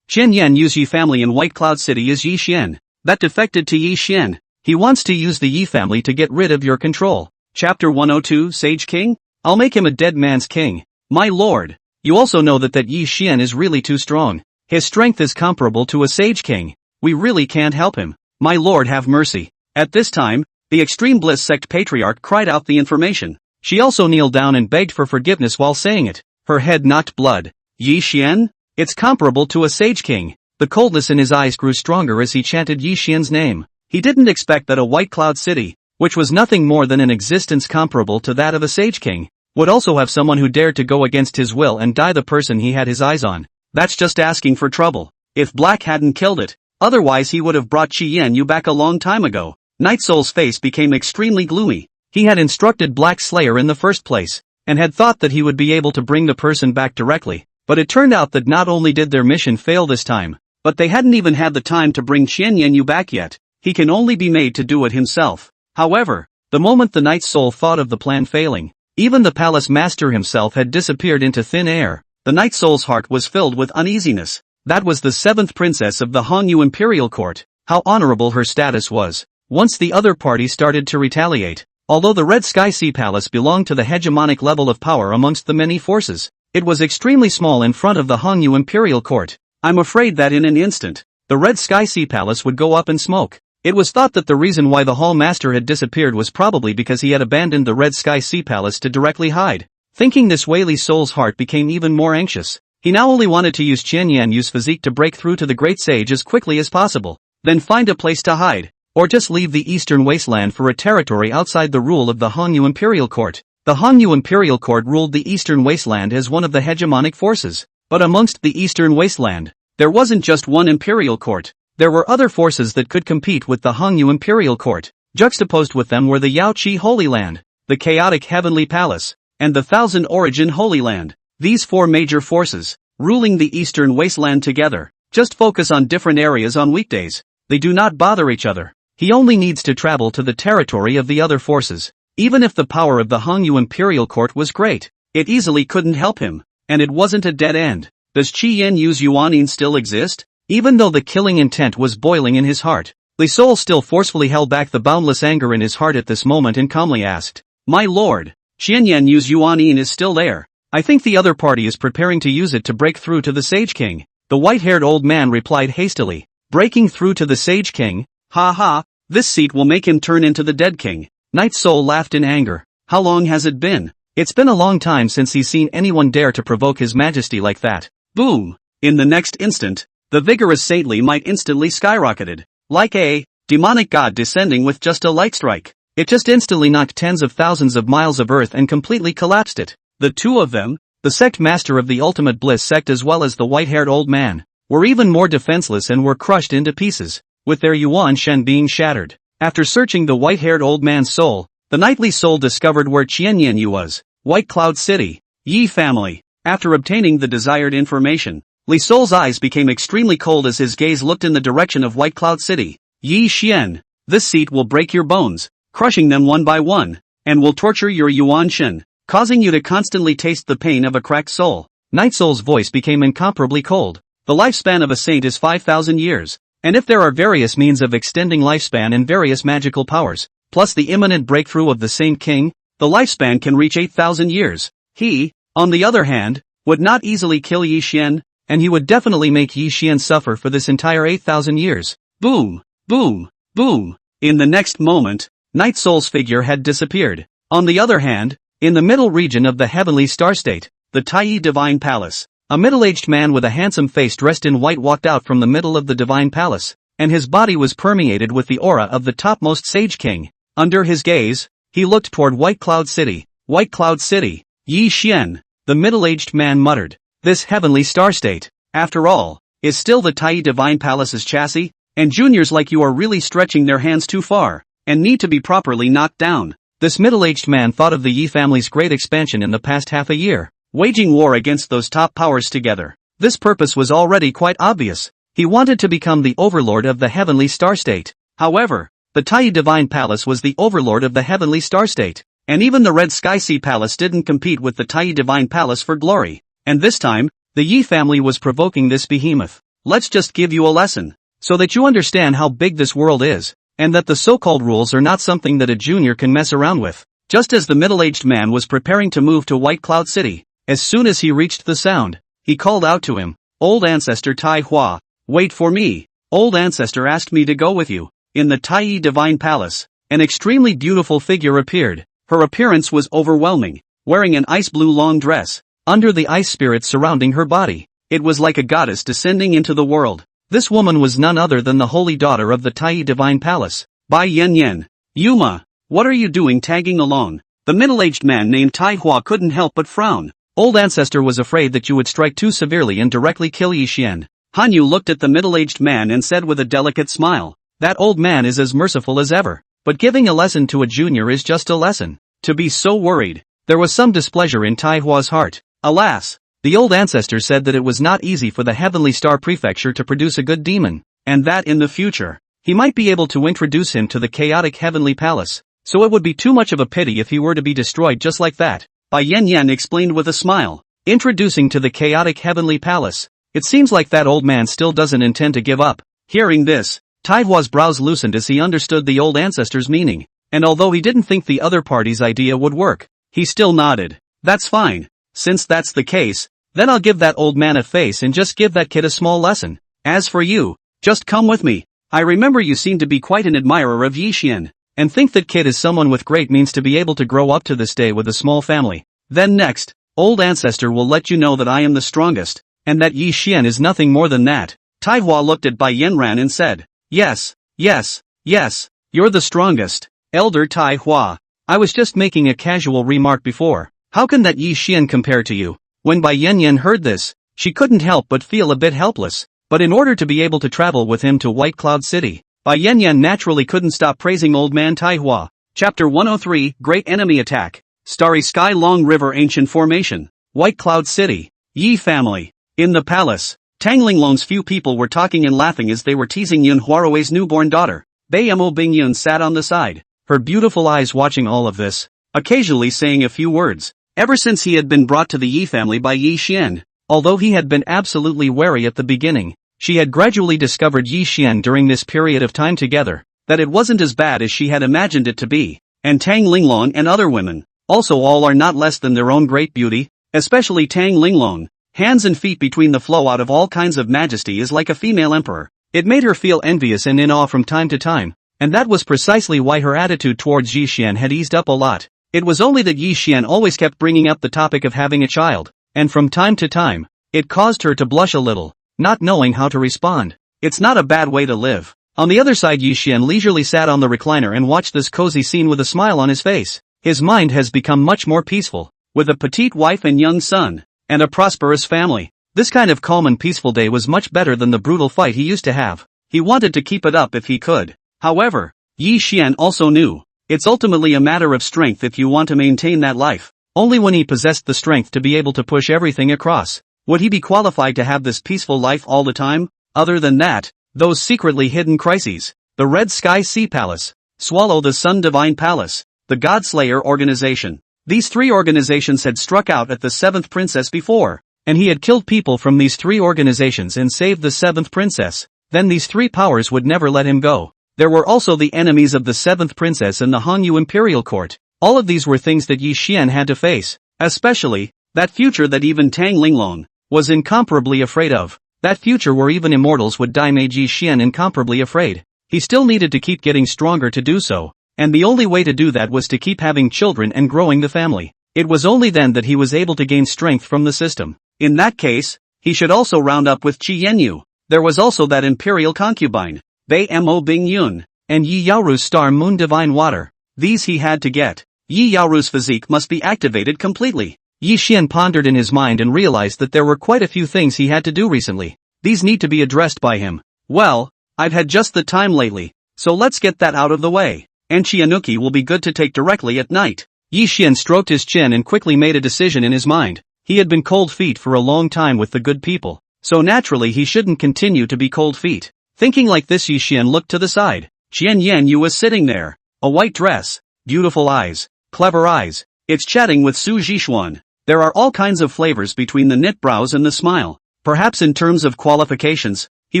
Chen Yan Yu's Yi family in White Cloud City is Yi Xian. That defected to Yi Xian. He wants to use the Yi family to get rid of your control. Chapter 102 Sage King? I'll make him a dead man's king. My lord, you also know that Yi Xian is really too strong. His strength is comparable to a sage king. We really can't help him. My lord, have mercy. At this time, the extreme bliss sect patriarch cried out the information. She also kneeled down and begged for forgiveness while saying it. Her head knocked blood. Yi Xian? It's comparable to a sage king. The coldness in his eyes grew stronger as he chanted Yi Xian's name. He didn't expect that a White Cloud City, which was nothing more than an existence comparable to that of a sage king, would also have someone who dared to go against his will and die the person he had his eyes on. That's just asking for trouble. If Black hadn't killed it, otherwise he would have brought Qian Yu back a long time ago. Night Soul's face became extremely gloomy. He had instructed Black Slayer in the first place, and had thought that he would be able to bring the person back directly, but it turned out that not only did their mission fail this time, but they hadn't even had the time to bring Qian Yu back yet. He can only be made to do it himself. However, the moment the Night Soul thought of the plan failing, even the palace master himself had disappeared into thin air. The Night Soul's heart was filled with uneasiness. That was the 7th princess of the Hongyu Imperial Court. How honorable her status was. Once the other party started to retaliate, although the Red Sky Sea Palace belonged to the hegemonic level of power amongst the many forces, it was extremely small in front of the Hongyu Imperial Court. I'm afraid that in an instant, the Red Sky Sea Palace would go up in smoke. It was thought that the reason why the Hall Master had disappeared was probably because he had abandoned the Red Sky Sea Palace to directly hide. Thinking this way, Li Sol's heart became even more anxious. He now only wanted to use Qian Yu's physique to break through to the Great Sage as quickly as possible, then find a place to hide, or just leave the Eastern Wasteland for a territory outside the rule of the Hongyu Imperial Court. The Hongyu Imperial Court ruled the Eastern Wasteland as one of the hegemonic forces, but amongst the Eastern Wasteland, there wasn't just one Imperial Court. There were other forces that could compete with the Hongyu Imperial Court. Juxtaposed with them were the Yaoqi Holy Land, the Chaotic Heavenly Palace, and the Thousand Origin Holy Land. These 4 major forces, ruling the Eastern Wasteland together, just focus on different areas on weekdays. They do not bother each other. He only needs to travel to the territory of the other forces. Even if the power of the Hongyu Imperial Court was great, it easily couldn't help him, and it wasn't a dead end. Does Qian Yu's Yuanin still exist? Even though the killing intent was boiling in his heart, Li Sol still forcefully held back the boundless anger in his heart at this moment and calmly asked, "My lord, Qian Yu's Yuanin is still there. I think the other party is preparing to use it to break through to the Sage King." The white-haired old man replied hastily, "Breaking through to the Sage King? Ha ha, this seat will make him turn into the Dead King." Night Soul laughed in anger. How long has it been? It's been a long time since he's seen anyone dare to provoke his majesty like that. Boom! In the next instant, the vigorous saintly might instantly skyrocketed, like a demonic god descending with just a light strike. It just instantly knocked tens of thousands of miles of earth and completely collapsed it. The 2 of them, the sect master of the ultimate bliss sect as well as the white-haired old man, were even more defenseless and were crushed into pieces, with their Yuan Shen being shattered. After searching the white-haired old man's soul, the knightly soul discovered where Qian Yu was, White Cloud City, Yi family. After obtaining the desired information, Li Sol's eyes became extremely cold as his gaze looked in the direction of White Cloud City. Yi Xian, this seat will break your bones, crushing them one by one. and will torture your Yuan Shen, causing you to constantly taste the pain of a cracked soul. Night Soul's voice became incomparably cold. The lifespan of a saint is 5,000 years, and if there are various means of extending lifespan and various magical powers, plus the imminent breakthrough of the Saint King, the lifespan can reach 8,000 years. He, on the other hand, would not easily kill Yi Xian, and he would definitely make Yi Xian suffer for this entire 8,000 years. Boom, boom, boom. In the next moment, Night Soul's figure had disappeared. On the other hand, in the middle region of the heavenly star state, the Tai Divine Palace, a middle-aged man with a handsome face dressed in white walked out from the middle of the Divine Palace, and his body was permeated with the aura of the topmost Sage King. Under his gaze, he looked toward White Cloud City. White Cloud City. Yi Xian, the middle-aged man muttered. This heavenly star state, after all, is still the Tai Divine Palace's chassis, and juniors like you are really stretching their hands too far, and need to be properly knocked down. This middle-aged man thought of the Yi family's great expansion in the past half a year, waging war against those top powers together. This purpose was already quite obvious. He wanted to become the overlord of the heavenly star state. However, the Tai Divine Palace was the overlord of the heavenly star state, and even the Red Sky Sea Palace didn't compete with the Tai Divine Palace for glory. And this time, the Yi family was provoking this behemoth. Let's just give you a lesson, so that you understand how big this world is, and that the so-called rules are not something that a junior can mess around with. Just as the middle-aged man was preparing to move to White Cloud City, as soon as he reached the sound, he called out to him, "Old Ancestor Tai Hua, wait for me." Old Ancestor asked me to go with you. In the Tai Divine Palace, an extremely beautiful figure appeared. Her appearance was overwhelming, wearing an ice blue long dress, under the ice spirit surrounding her body. It was like a goddess descending into the world. This woman was none other than the holy daughter of the Tai Divine Palace. Bai Yen Yen. Yuma, what are you doing tagging along? The middle-aged man named Tai Hua couldn't help but frown. Old Ancestor was afraid that you would strike too severely and directly kill Yi Xian. Hanyu looked at the middle-aged man and said with a delicate smile, "That old man is as merciful as ever, but giving a lesson to a junior is just a lesson." To be so worried. There was some displeasure in Tai Hua's heart. Alas, the old ancestor said that it was not easy for the Heavenly Star Prefecture to produce a good demon, and that in the future, he might be able to introduce him to the chaotic Heavenly Palace, so it would be too much of a pity if he were to be destroyed just like that. Bai Yen Yen explained with a smile. Introducing to the chaotic Heavenly Palace. It seems like that old man still doesn't intend to give up. Hearing this, Tai Hua's brows loosened as he understood the old ancestor's meaning, and although he didn't think the other party's idea would work, he still nodded. That's fine. Since that's the case, then I'll give that old man a face and just give that kid a small lesson. As for you, just come with me. I remember you seem to be quite an admirer of Yi Xian, and think that kid is someone with great means to be able to grow up to this day with a small family. Then next, old ancestor will let you know that I am the strongest, and that Yi Xian is nothing more than that. Tai Hua looked at Bai Yanran and said, yes, you're the strongest. Elder Tai Hua, I was just making a casual remark before. How can that Yi Xian compare to you? When Bai Yanyan heard this, she couldn't help but feel a bit helpless, but in order to be able to travel with him to White Cloud City, Bai Yanyan naturally couldn't stop praising old man Tai Hua. Chapter 103, Great Enemy Attack. Starry Sky Long River Ancient Formation. White Cloud City. Yi family. In the palace, Tang Linglong's few people were talking and laughing as they were teasing Yun Huarui's newborn daughter. Bai Mo Bingyun sat on the side, her beautiful eyes watching all of this, occasionally saying a few words. Ever since he had been brought to the Yi family by Yi Xian, although he had been absolutely wary at the beginning, she had gradually discovered Yi Xian during this period of time together, that it wasn't as bad as she had imagined it to be, and Tang Linglong and other women, also all are not less than their own great beauty, especially Tang Linglong, hands and feet between the flow out of all kinds of majesty is like a female emperor. It made her feel envious and in awe from time to time, and that was precisely why her attitude towards Yi Xian had eased up a lot. It was only that Yi Xian always kept bringing up the topic of having a child, and from time to time, it caused her to blush a little, not knowing how to respond. It's not a bad way to live. On the other side, Yi Xian leisurely sat on the recliner and watched this cozy scene with a smile on his face. His mind has become much more peaceful, with a petite wife and young son, and a prosperous family. This kind of calm and peaceful day was much better than the brutal fight he used to have. He wanted to keep it up if he could. However, Yi Xian also knew, it's ultimately a matter of strength if you want to maintain that life. Only when he possessed the strength to be able to push everything across, would he be qualified to have this peaceful life all the time. Other than that, those secretly hidden crises, the Red Sky Sea Palace, Swallow the Sun Divine Palace, the Godslayer organization. These three organizations had struck out at the seventh princess before, and he had killed people from these three organizations and saved the seventh princess. Then these three powers would never let him go. There were also the enemies of the seventh princess and the Hongyu Imperial Court. All of these were things that Yi Xian had to face, especially that future that even Tang Linglong was incomparably afraid of. That future where even immortals would die made Yi Xian incomparably afraid. He still needed to keep getting stronger to do so, and the only way to do that was to keep having children and growing the family. It was only then that he was able to gain strength from the system. In that case, he should also round up with Qi Yanyu. There was also that imperial concubine, Bei Mo Bing Yun, and Yi Yaoru's star moon divine water. These he had to get. Yi Yaoru's physique must be activated completely. Yi Xian pondered in his mind and realized that there were quite a few things he had to do recently. These need to be addressed by him. Well, I've had just the time lately, so let's get that out of the way. And Chianuki will be good to take directly at night. Yi Xian stroked his chin and quickly made a decision in his mind. He had been cold feet for a long time with the good people, so naturally he shouldn't continue to be cold feet. Thinking like this, Yi Xian looked to the side. Qian Yanyu was sitting there. A white dress, beautiful eyes, clever eyes. It's chatting with Su Zhishuan. There are all kinds of flavors between the knit brows and the smile. Perhaps in terms of qualifications, he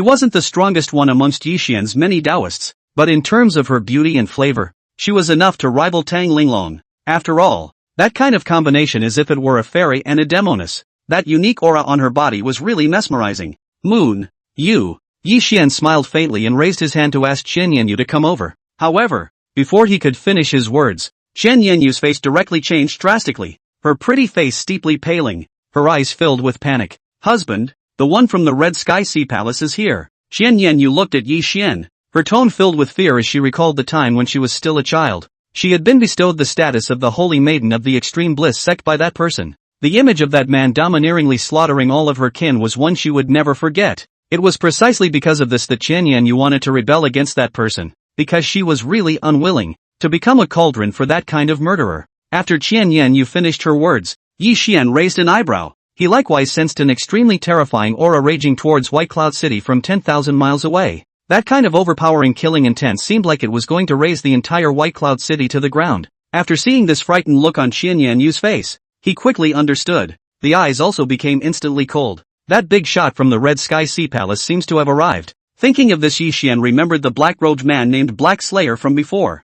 wasn't the strongest one amongst Yi Xian's many Taoists, but in terms of her beauty and flavor, she was enough to rival Tang Linglong. After all, that kind of combination as if it were a fairy and a demoness. That unique aura on her body was really mesmerizing. Moon, you. Yi Xian smiled faintly and raised his hand to ask Qian Yanyu to come over. However, before he could finish his words, Qian Yanyu's face directly changed drastically. Her pretty face steeply paling, her eyes filled with panic. Husband, the one from the Red Sky Sea Palace is here. Qian Yanyu looked at Yi Xian, her tone filled with fear as she recalled the time when she was still a child. She had been bestowed the status of the Holy Maiden of the Extreme Bliss sect by that person. The image of that man domineeringly slaughtering all of her kin was one she would never forget. It was precisely because of this that Qian Yanyu wanted to rebel against that person, because she was really unwilling to become a cauldron for that kind of murderer. After Qian Yanyu finished her words, Yi Xian raised an eyebrow. He likewise sensed an extremely terrifying aura raging towards White Cloud City from 10,000 miles away. That kind of overpowering killing intent seemed like it was going to raise the entire White Cloud City to the ground. After seeing this frightened look on Qian Yanyu's face, he quickly understood. The eyes also became instantly cold. That big shot from the Red Sky Sea Palace seems to have arrived. Thinking of this, Yi Xian remembered the black-robed man named Black Slayer from before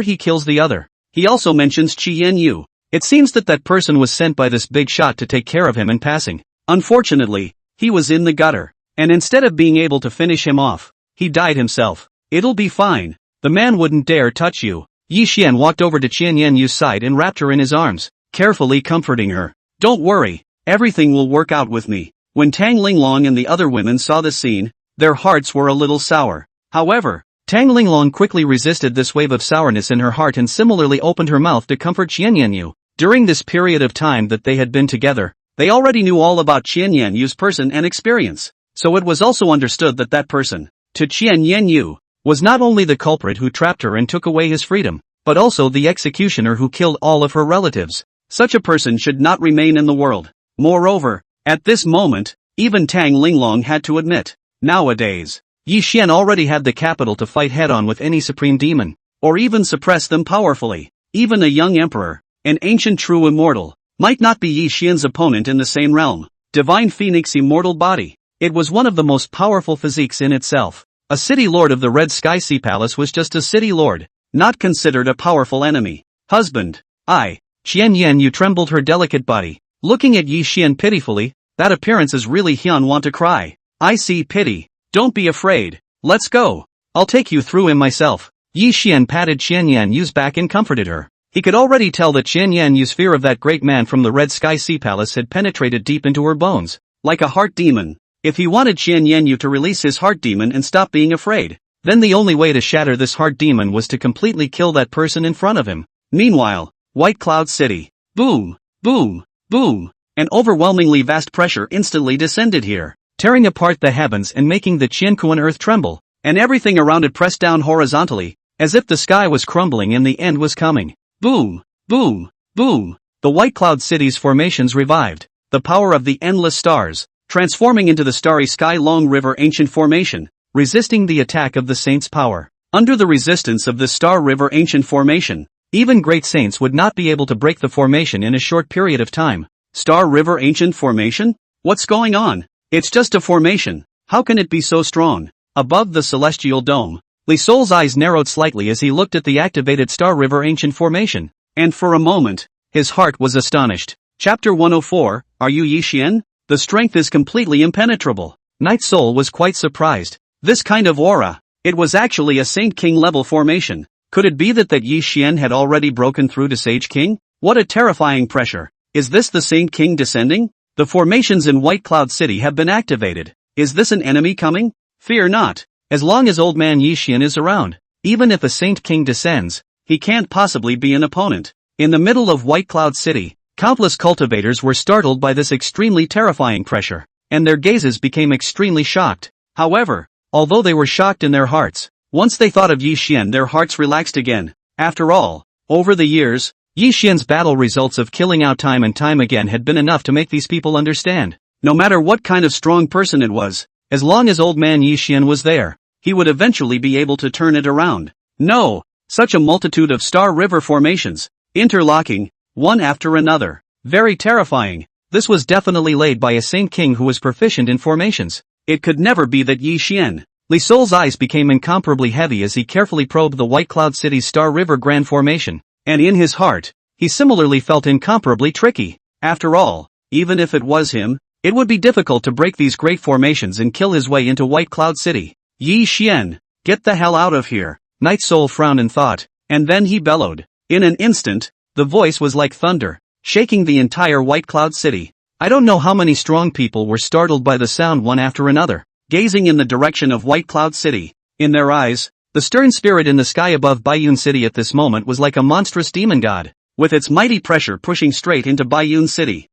he kills the other. He also mentions Qi Yanyu. It seems that that person was sent by this big shot to take care of him in passing. Unfortunately, he was in the gutter, and instead of being able to finish him off, he died himself. It'll be fine. The man wouldn't dare touch you. Yi Xian walked over to Qian Yanyu's side and wrapped her in his arms, carefully comforting her. Don't worry, everything will work out with me. When Tang Linglong and the other women saw the scene, their hearts were a little sour. However, Tang Linglong quickly resisted this wave of sourness in her heart and similarly opened her mouth to comfort Qian Yanyu. During this period of time that they had been together, they already knew all about Qian Yanyu's person and experience, so it was also understood that that person, to Qian Yanyu, was not only the culprit who trapped her and took away his freedom, but also the executioner who killed all of her relatives. Such a person should not remain in the world. Moreover, at this moment, even Tang Linglong had to admit, nowadays, Yi Xian already had the capital to fight head-on with any supreme demon, or even suppress them powerfully. Even a young emperor, an ancient true immortal, might not be Yi Xian's opponent in the same realm. Divine Phoenix immortal body. It was one of the most powerful physiques in itself. A city lord of the Red Sky Sea Palace was just a city lord, not considered a powerful enemy. Husband, Qian Yanyu trembled her delicate body, looking at Yi Xian pitifully. That appearance is really Hyun want to cry. I see pity. Don't be afraid. Let's go. I'll take you through him myself. Yi Xian patted Qian Yanyu's back and comforted her. He could already tell that Qian Yanyu's fear of that great man from the Red Sky Sea Palace had penetrated deep into her bones, like a heart demon. If he wanted Qian Yanyu to release his heart demon and stop being afraid, then the only way to shatter this heart demon was to completely kill that person in front of him. Meanwhile, White Cloud City. Boom, boom, boom. An overwhelmingly vast pressure instantly descended here, tearing apart the heavens and making the Qianquan earth tremble, and everything around it pressed down horizontally, as if the sky was crumbling and the end was coming. Boom, boom, boom. The White Cloud City's formations revived. The power of the endless stars, transforming into the starry sky long river ancient formation, resisting the attack of the saint's power. Under the resistance of the star river ancient formation, Even great saints would not be able to break the formation in a short period of time. Star River Ancient Formation? What's going on? It's just a formation. How can it be so strong? Above the celestial dome, Li Sol's eyes narrowed slightly as he looked at the activated Star River Ancient Formation. And for a moment, his heart was astonished. Chapter 104, Are you Yi Xian? The strength is completely impenetrable. Night Soul was quite surprised. This kind of aura. It was actually a Saint King level formation. Could it be that Yi Xian had already broken through to Sage King? What a terrifying pressure. Is this the Saint King descending? The formations in White Cloud City have been activated. Is this an enemy coming? Fear not. As long as old man Yi Xian is around, even if a Saint King descends, he can't possibly be an opponent. In the middle of White Cloud City, countless cultivators were startled by this extremely terrifying pressure, and their gazes became extremely shocked. However, although they were shocked in their hearts, once they thought of Yi Xian their hearts relaxed again. After all, over the years, Yi Xian's battle results of killing out time and time again had been enough to make these people understand. No matter what kind of strong person it was, as long as old man Yi Xian was there, he would eventually be able to turn it around. No! Such a multitude of Star River formations, interlocking, one after another. Very terrifying. This was definitely laid by a Saint King who was proficient in formations. It could never be that Yi Xian. Li Sol's eyes became incomparably heavy as he carefully probed the White Cloud City's Star River Grand Formation, and in his heart, he similarly felt incomparably tricky. After all, even if it was him, it would be difficult to break these great formations and kill his way into White Cloud City. Yi Xian, get the hell out of here. Night Soul frowned in thought, and then he bellowed. In an instant, the voice was like thunder, shaking the entire White Cloud City. I don't know how many strong people were startled by the sound one after another, gazing in the direction of White Cloud City. In their eyes, the stern spirit in the sky above Wuyuan City at this moment was like a monstrous demon god, with its mighty pressure pushing straight into Wuyuan City.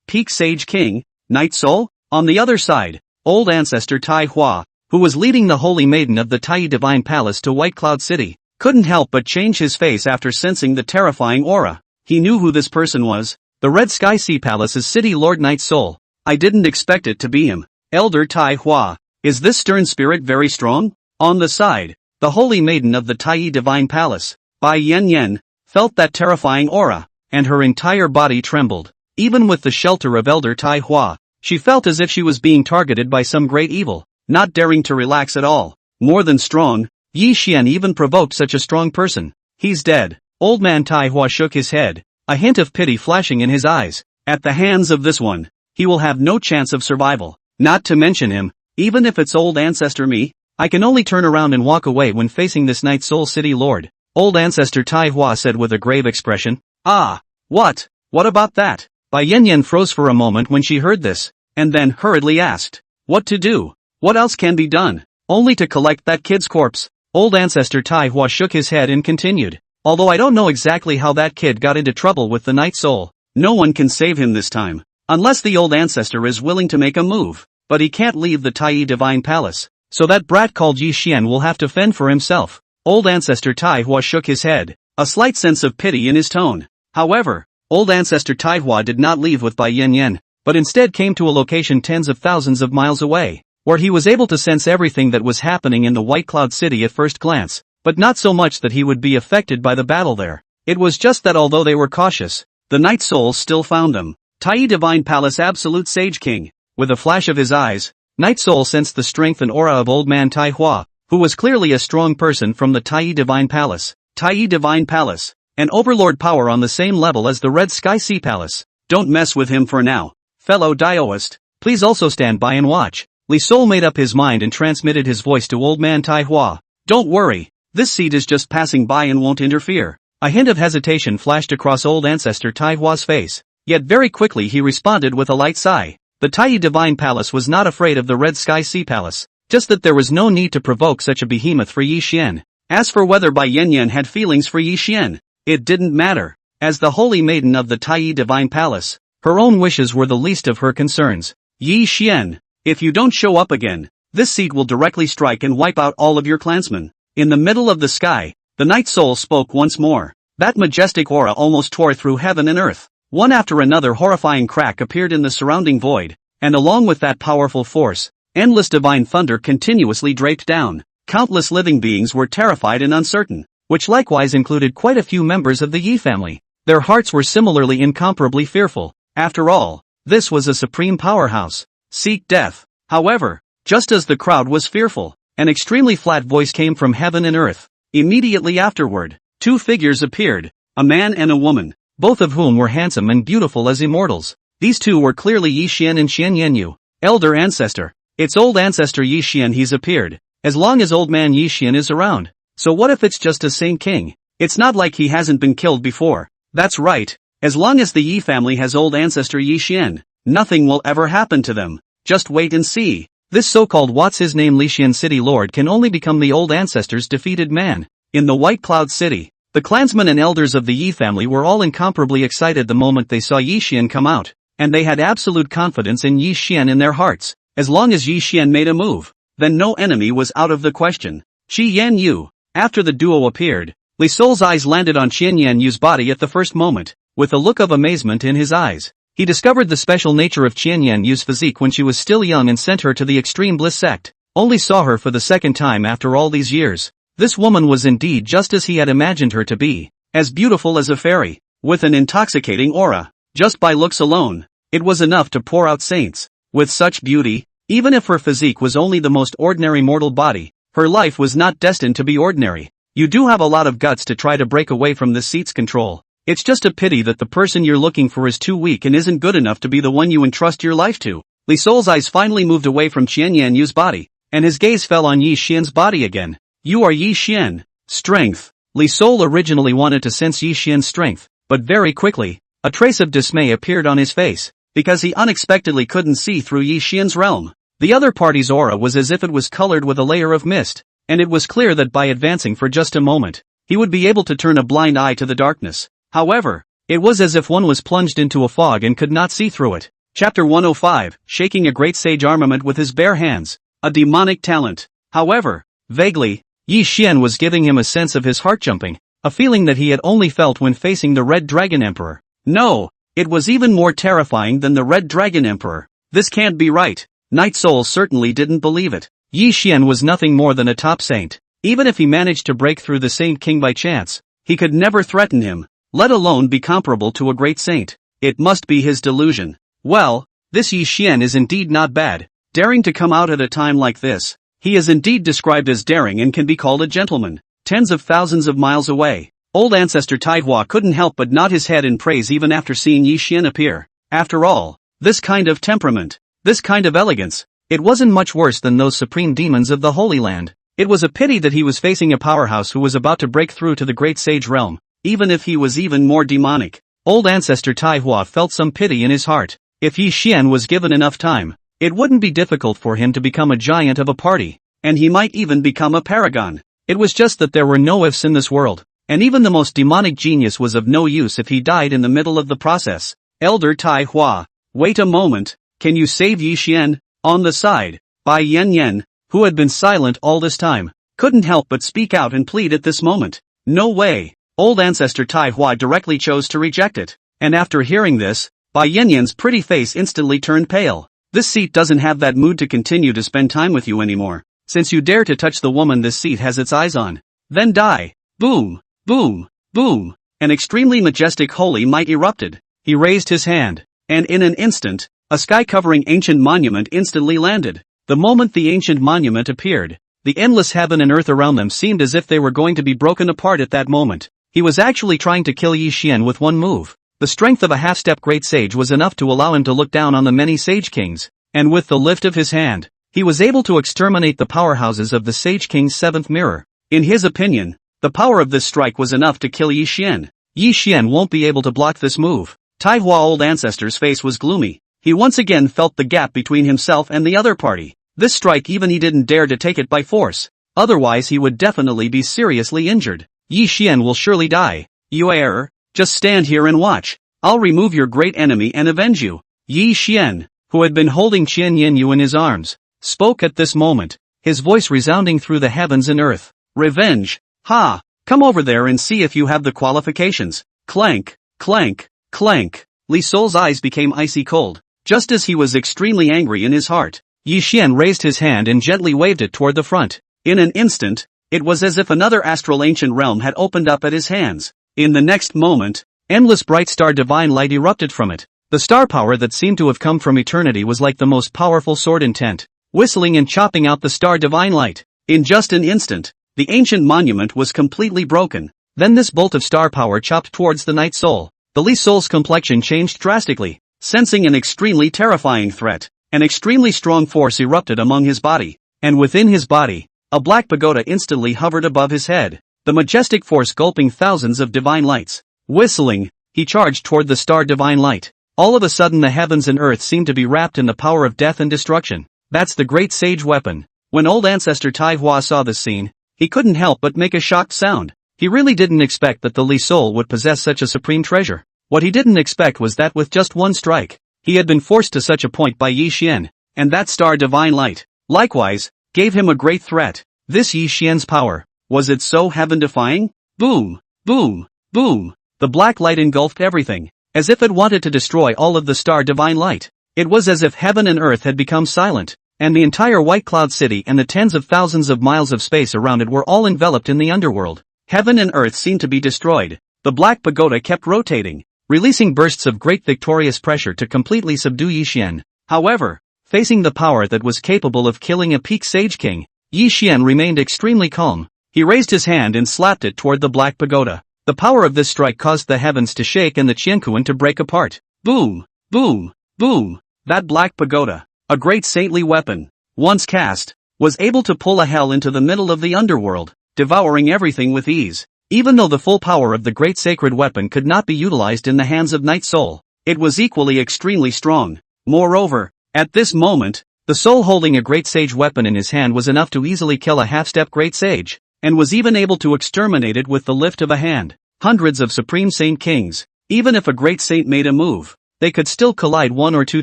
Peak Sage King, Night Soul? On the other side, old ancestor Tai Hua, who was leading the Holy Maiden of the Tai Divine Palace to White Cloud City, couldn't help but change his face after sensing the terrifying aura. He knew who this person was, the Red Sky Sea Palace's City Lord Night Soul. I didn't expect it to be him. Elder Tai Hua, is this stern spirit very strong? On the side, the Holy Maiden of the Tai Divine Palace, Bai Yan, felt that terrifying aura, and her entire body trembled. Even with the shelter of Elder Tai Hua, she felt as if she was being targeted by some great evil, not daring to relax at all. More than strong, Yi Xian even provoked such a strong person. He's dead. Old man Tai Hua shook his head, a hint of pity flashing in his eyes. At the hands of this one, he will have no chance of survival. Not to mention him, even if it's old ancestor me, I can only turn around and walk away when facing this Night Soul City Lord. Old ancestor Tai Hua said with a grave expression. Ah, what? What about that? Bai Yan froze for a moment when she heard this, and then hurriedly asked, what to do? What else can be done? Only to collect that kid's corpse. Old ancestor Tai Hua shook his head and continued. Although I don't know exactly how that kid got into trouble with the Night Soul, no one can save him this time. Unless the old ancestor is willing to make a move. But he can't leave the Tai Divine Palace, so that brat called Yi Xian will have to fend for himself. Old ancestor Tai Hua shook his head, a slight sense of pity in his tone. However, old ancestor Tai Hua did not leave with Bai Yan, but instead came to a location tens of thousands of miles away, where he was able to sense everything that was happening in the White Cloud City at first glance, but not so much that he would be affected by the battle there. It was just that although they were cautious, the Night Souls still found them. Tai Divine Palace Absolute Sage King. With a flash of his eyes, Night Soul sensed the strength and aura of old man Tai Hua, who was clearly a strong person from the Tai Divine Palace. Tai Divine Palace, an overlord power on the same level as the Red Sky Sea Palace. Don't mess with him for now. Fellow Daoist, please also stand by and watch. Li Sol made up his mind and transmitted his voice to old man Tai Hua. Don't worry, this seed is just passing by and won't interfere. A hint of hesitation flashed across old ancestor Tai Hua's face, yet very quickly he responded with a light sigh. The Tai Divine Palace was not afraid of the Red Sky Sea Palace, just that there was no need to provoke such a behemoth for Yi Xian. As for whether Bai Yan had feelings for Yi Xian, it didn't matter. As the Holy Maiden of the Tai Divine Palace, her own wishes were the least of her concerns. Yi Xian, if you don't show up again, this seed will directly strike and wipe out all of your clansmen. In the middle of the sky, the Night Soul spoke once more. That majestic aura almost tore through heaven and earth. One after another horrifying crack appeared in the surrounding void, and along with that powerful force, endless divine thunder continuously draped down. Countless living beings were terrified and uncertain. which likewise included quite a few members of the Yi family. Their hearts were similarly incomparably fearful. After all, this was a supreme powerhouse. Seek death. However, just as the crowd was fearful, an extremely flat voice came from heaven and earth. Immediately afterward, two figures appeared, a man and a woman, both of whom were handsome and beautiful as immortals. These two were clearly Yi Xian and Xian Yanyu, elder ancestor. It's old ancestor Yi Xian. He's appeared, as long as old man Yi Xian is around. So what if it's just a Saint King? It's not like he hasn't been killed before. That's right, as long as the Yi family has old ancestor Yi Xian, nothing will ever happen to them. Just wait and see. This so-called what's-his-name Li Xian city lord can only become the old ancestor's defeated man. In the White Cloud City, the clansmen and elders of the Yi family were all incomparably excited the moment they saw Yi Xian come out, and they had absolute confidence in Yi Xian in their hearts. As long as Yi Xian made a move, then no enemy was out of the question. Qi Yan Yu. After the duo appeared, Li Sol's eyes landed on Qian Yan Yu's body at the first moment, with a look of amazement in his eyes. He discovered the special nature of Qian Yan Yu's physique when she was still young and sent her to the Extreme Bliss sect. Only saw her for the second time after all these years. This woman was indeed just as he had imagined her to be, as beautiful as a fairy, with an intoxicating aura. Just by looks alone, it was enough to pour out saints. With such beauty, even if her physique was only the most ordinary mortal body, her life was not destined to be ordinary. You do have a lot of guts to try to break away from this seat's control. It's just a pity that the person you're looking for is too weak and isn't good enough to be the one you entrust your life to. Li Sol's eyes finally moved away from Qian Yan Yu's body, and his gaze fell on Yi Xian's body again. You are Yi Xian. Strength. Li Sol originally wanted to sense Yi Xian's strength, but very quickly, a trace of dismay appeared on his face, because he unexpectedly couldn't see through Yi Xian's realm. The other party's aura was as if it was colored with a layer of mist, and it was clear that by advancing for just a moment, he would be able to turn a blind eye to the darkness. However, it was as if one was plunged into a fog and could not see through it. Chapter 105, shaking a great sage armament with his bare hands. A demonic talent. However, vaguely, Yi Xian was giving him a sense of his heart jumping, a feeling that he had only felt when facing the Red Dragon Emperor. No, it was even more terrifying than the Red Dragon Emperor. This can't be right. Night Soul certainly didn't believe it. Yi Xian was nothing more than a top saint. Even if he managed to break through the Saint King by chance, he could never threaten him, let alone be comparable to a great saint. It must be his delusion. Well, this Yi Xian is indeed not bad, daring to come out at a time like this. He is indeed described as daring and can be called a gentleman. Tens of thousands of miles away, old ancestor Taihua couldn't help but nod his head in praise even after seeing Yi Xian appear. After all, this kind of temperament, this kind of elegance, it wasn't much worse than those supreme demons of the Holy Land. It was a pity that he was facing a powerhouse who was about to break through to the great sage realm, even if he was even more demonic. Old ancestor Taihua felt some pity in his heart. If Yi Xian was given enough time, it wouldn't be difficult for him to become a giant of a party, and he might even become a paragon. It was just that there were no ifs in this world, and even the most demonic genius was of no use if he died in the middle of the process. Elder Taihua, wait a moment, can you save Yi Xian? On the side, Bai Yen Yen, who had been silent all this time, couldn't help but speak out and plead at this moment. No way. Old ancestor Taihua directly chose to reject it, and after hearing this, Bai Yen Yen's pretty face instantly turned pale. This seat doesn't have that mood to continue to spend time with you anymore. Since you dare to touch the woman this seat has its eyes on, then die. Boom, boom, boom. An extremely majestic holy might erupted. He raised his hand, and in an instant, a sky-covering ancient monument instantly landed. The moment the ancient monument appeared, the endless heaven and earth around them seemed as if they were going to be broken apart at that moment. He was actually trying to kill Yi Xian with one move. The strength of a half-step great sage was enough to allow him to look down on the many sage kings, and with the lift of his hand, he was able to exterminate the powerhouses of the Sage King's seventh mirror. In his opinion, the power of this strike was enough to kill Yi Xian. Yi Xian won't be able to block this move. Taihua old ancestor's face was gloomy. He once again felt the gap between himself and the other party. This strike even he didn't dare to take it by force. Otherwise he would definitely be seriously injured. Yi Xian will surely die. You error, just stand here and watch. I'll remove your great enemy and avenge you. Yi Xian, who had been holding Qian Yanyu in his arms, spoke at this moment, his voice resounding through the heavens and earth. Revenge. Ha! Come over there and see if you have the qualifications. Clank, clank, clank. Li Sol's eyes became icy cold, just as he was extremely angry in his heart. Yi Xian raised his hand and gently waved it toward the front. In an instant, It was as if another astral ancient realm had opened up at his hands. In the next moment, endless bright star divine light erupted from it. The star power that seemed to have come from eternity was like the most powerful sword intent, whistling and chopping out the star divine light. In just an instant, the ancient monument was completely broken. Then this bolt of star power chopped towards the Night Soul. The Li Soul's complexion changed drastically, sensing an extremely terrifying threat. An extremely strong force erupted among his body, and within his body, a black pagoda instantly hovered above his head, the majestic force gulping thousands of divine lights. Whistling, he charged toward the star divine light. All of a sudden the heavens and earth seemed to be wrapped in the power of death and destruction. That's the great sage weapon. When old ancestor Tai Hua saw this scene, he couldn't help but make a shocked sound. He really didn't expect that the Li Soul would possess such a supreme treasure. What he didn't expect was that with just one strike, he had been forced to such a point by Yi Xian, and that star divine light, likewise, gave him a great threat. This Yi Xian's power, was it so heaven-defying? Boom, boom, boom. The black light engulfed everything, as if it wanted to destroy all of the star divine light. It was as if heaven and earth had become silent, and the entire White Cloud City and the tens of thousands of miles of space around it were all enveloped in the underworld. Heaven and earth seemed to be destroyed. The black pagoda kept rotating, releasing bursts of great victorious pressure to completely subdue Yi Xian. However, facing the power that was capable of killing a peak sage king, Yi Xian remained extremely calm. He raised his hand and slapped it toward the black pagoda. The power of this strike caused the heavens to shake and the Qianquan to break apart. Boom, boom, boom. That black pagoda, a great saintly weapon, once cast, was able to pull a hell into the middle of the underworld, devouring everything with ease. Even though the full power of the great sacred weapon could not be utilized in the hands of Night Soul, it was equally extremely strong. Moreover, at this moment, the soul holding a great sage weapon in his hand was enough to easily kill a half-step great sage, and was even able to exterminate it with the lift of a hand. Hundreds of supreme saint kings, even if a great saint made a move, they could still collide one or two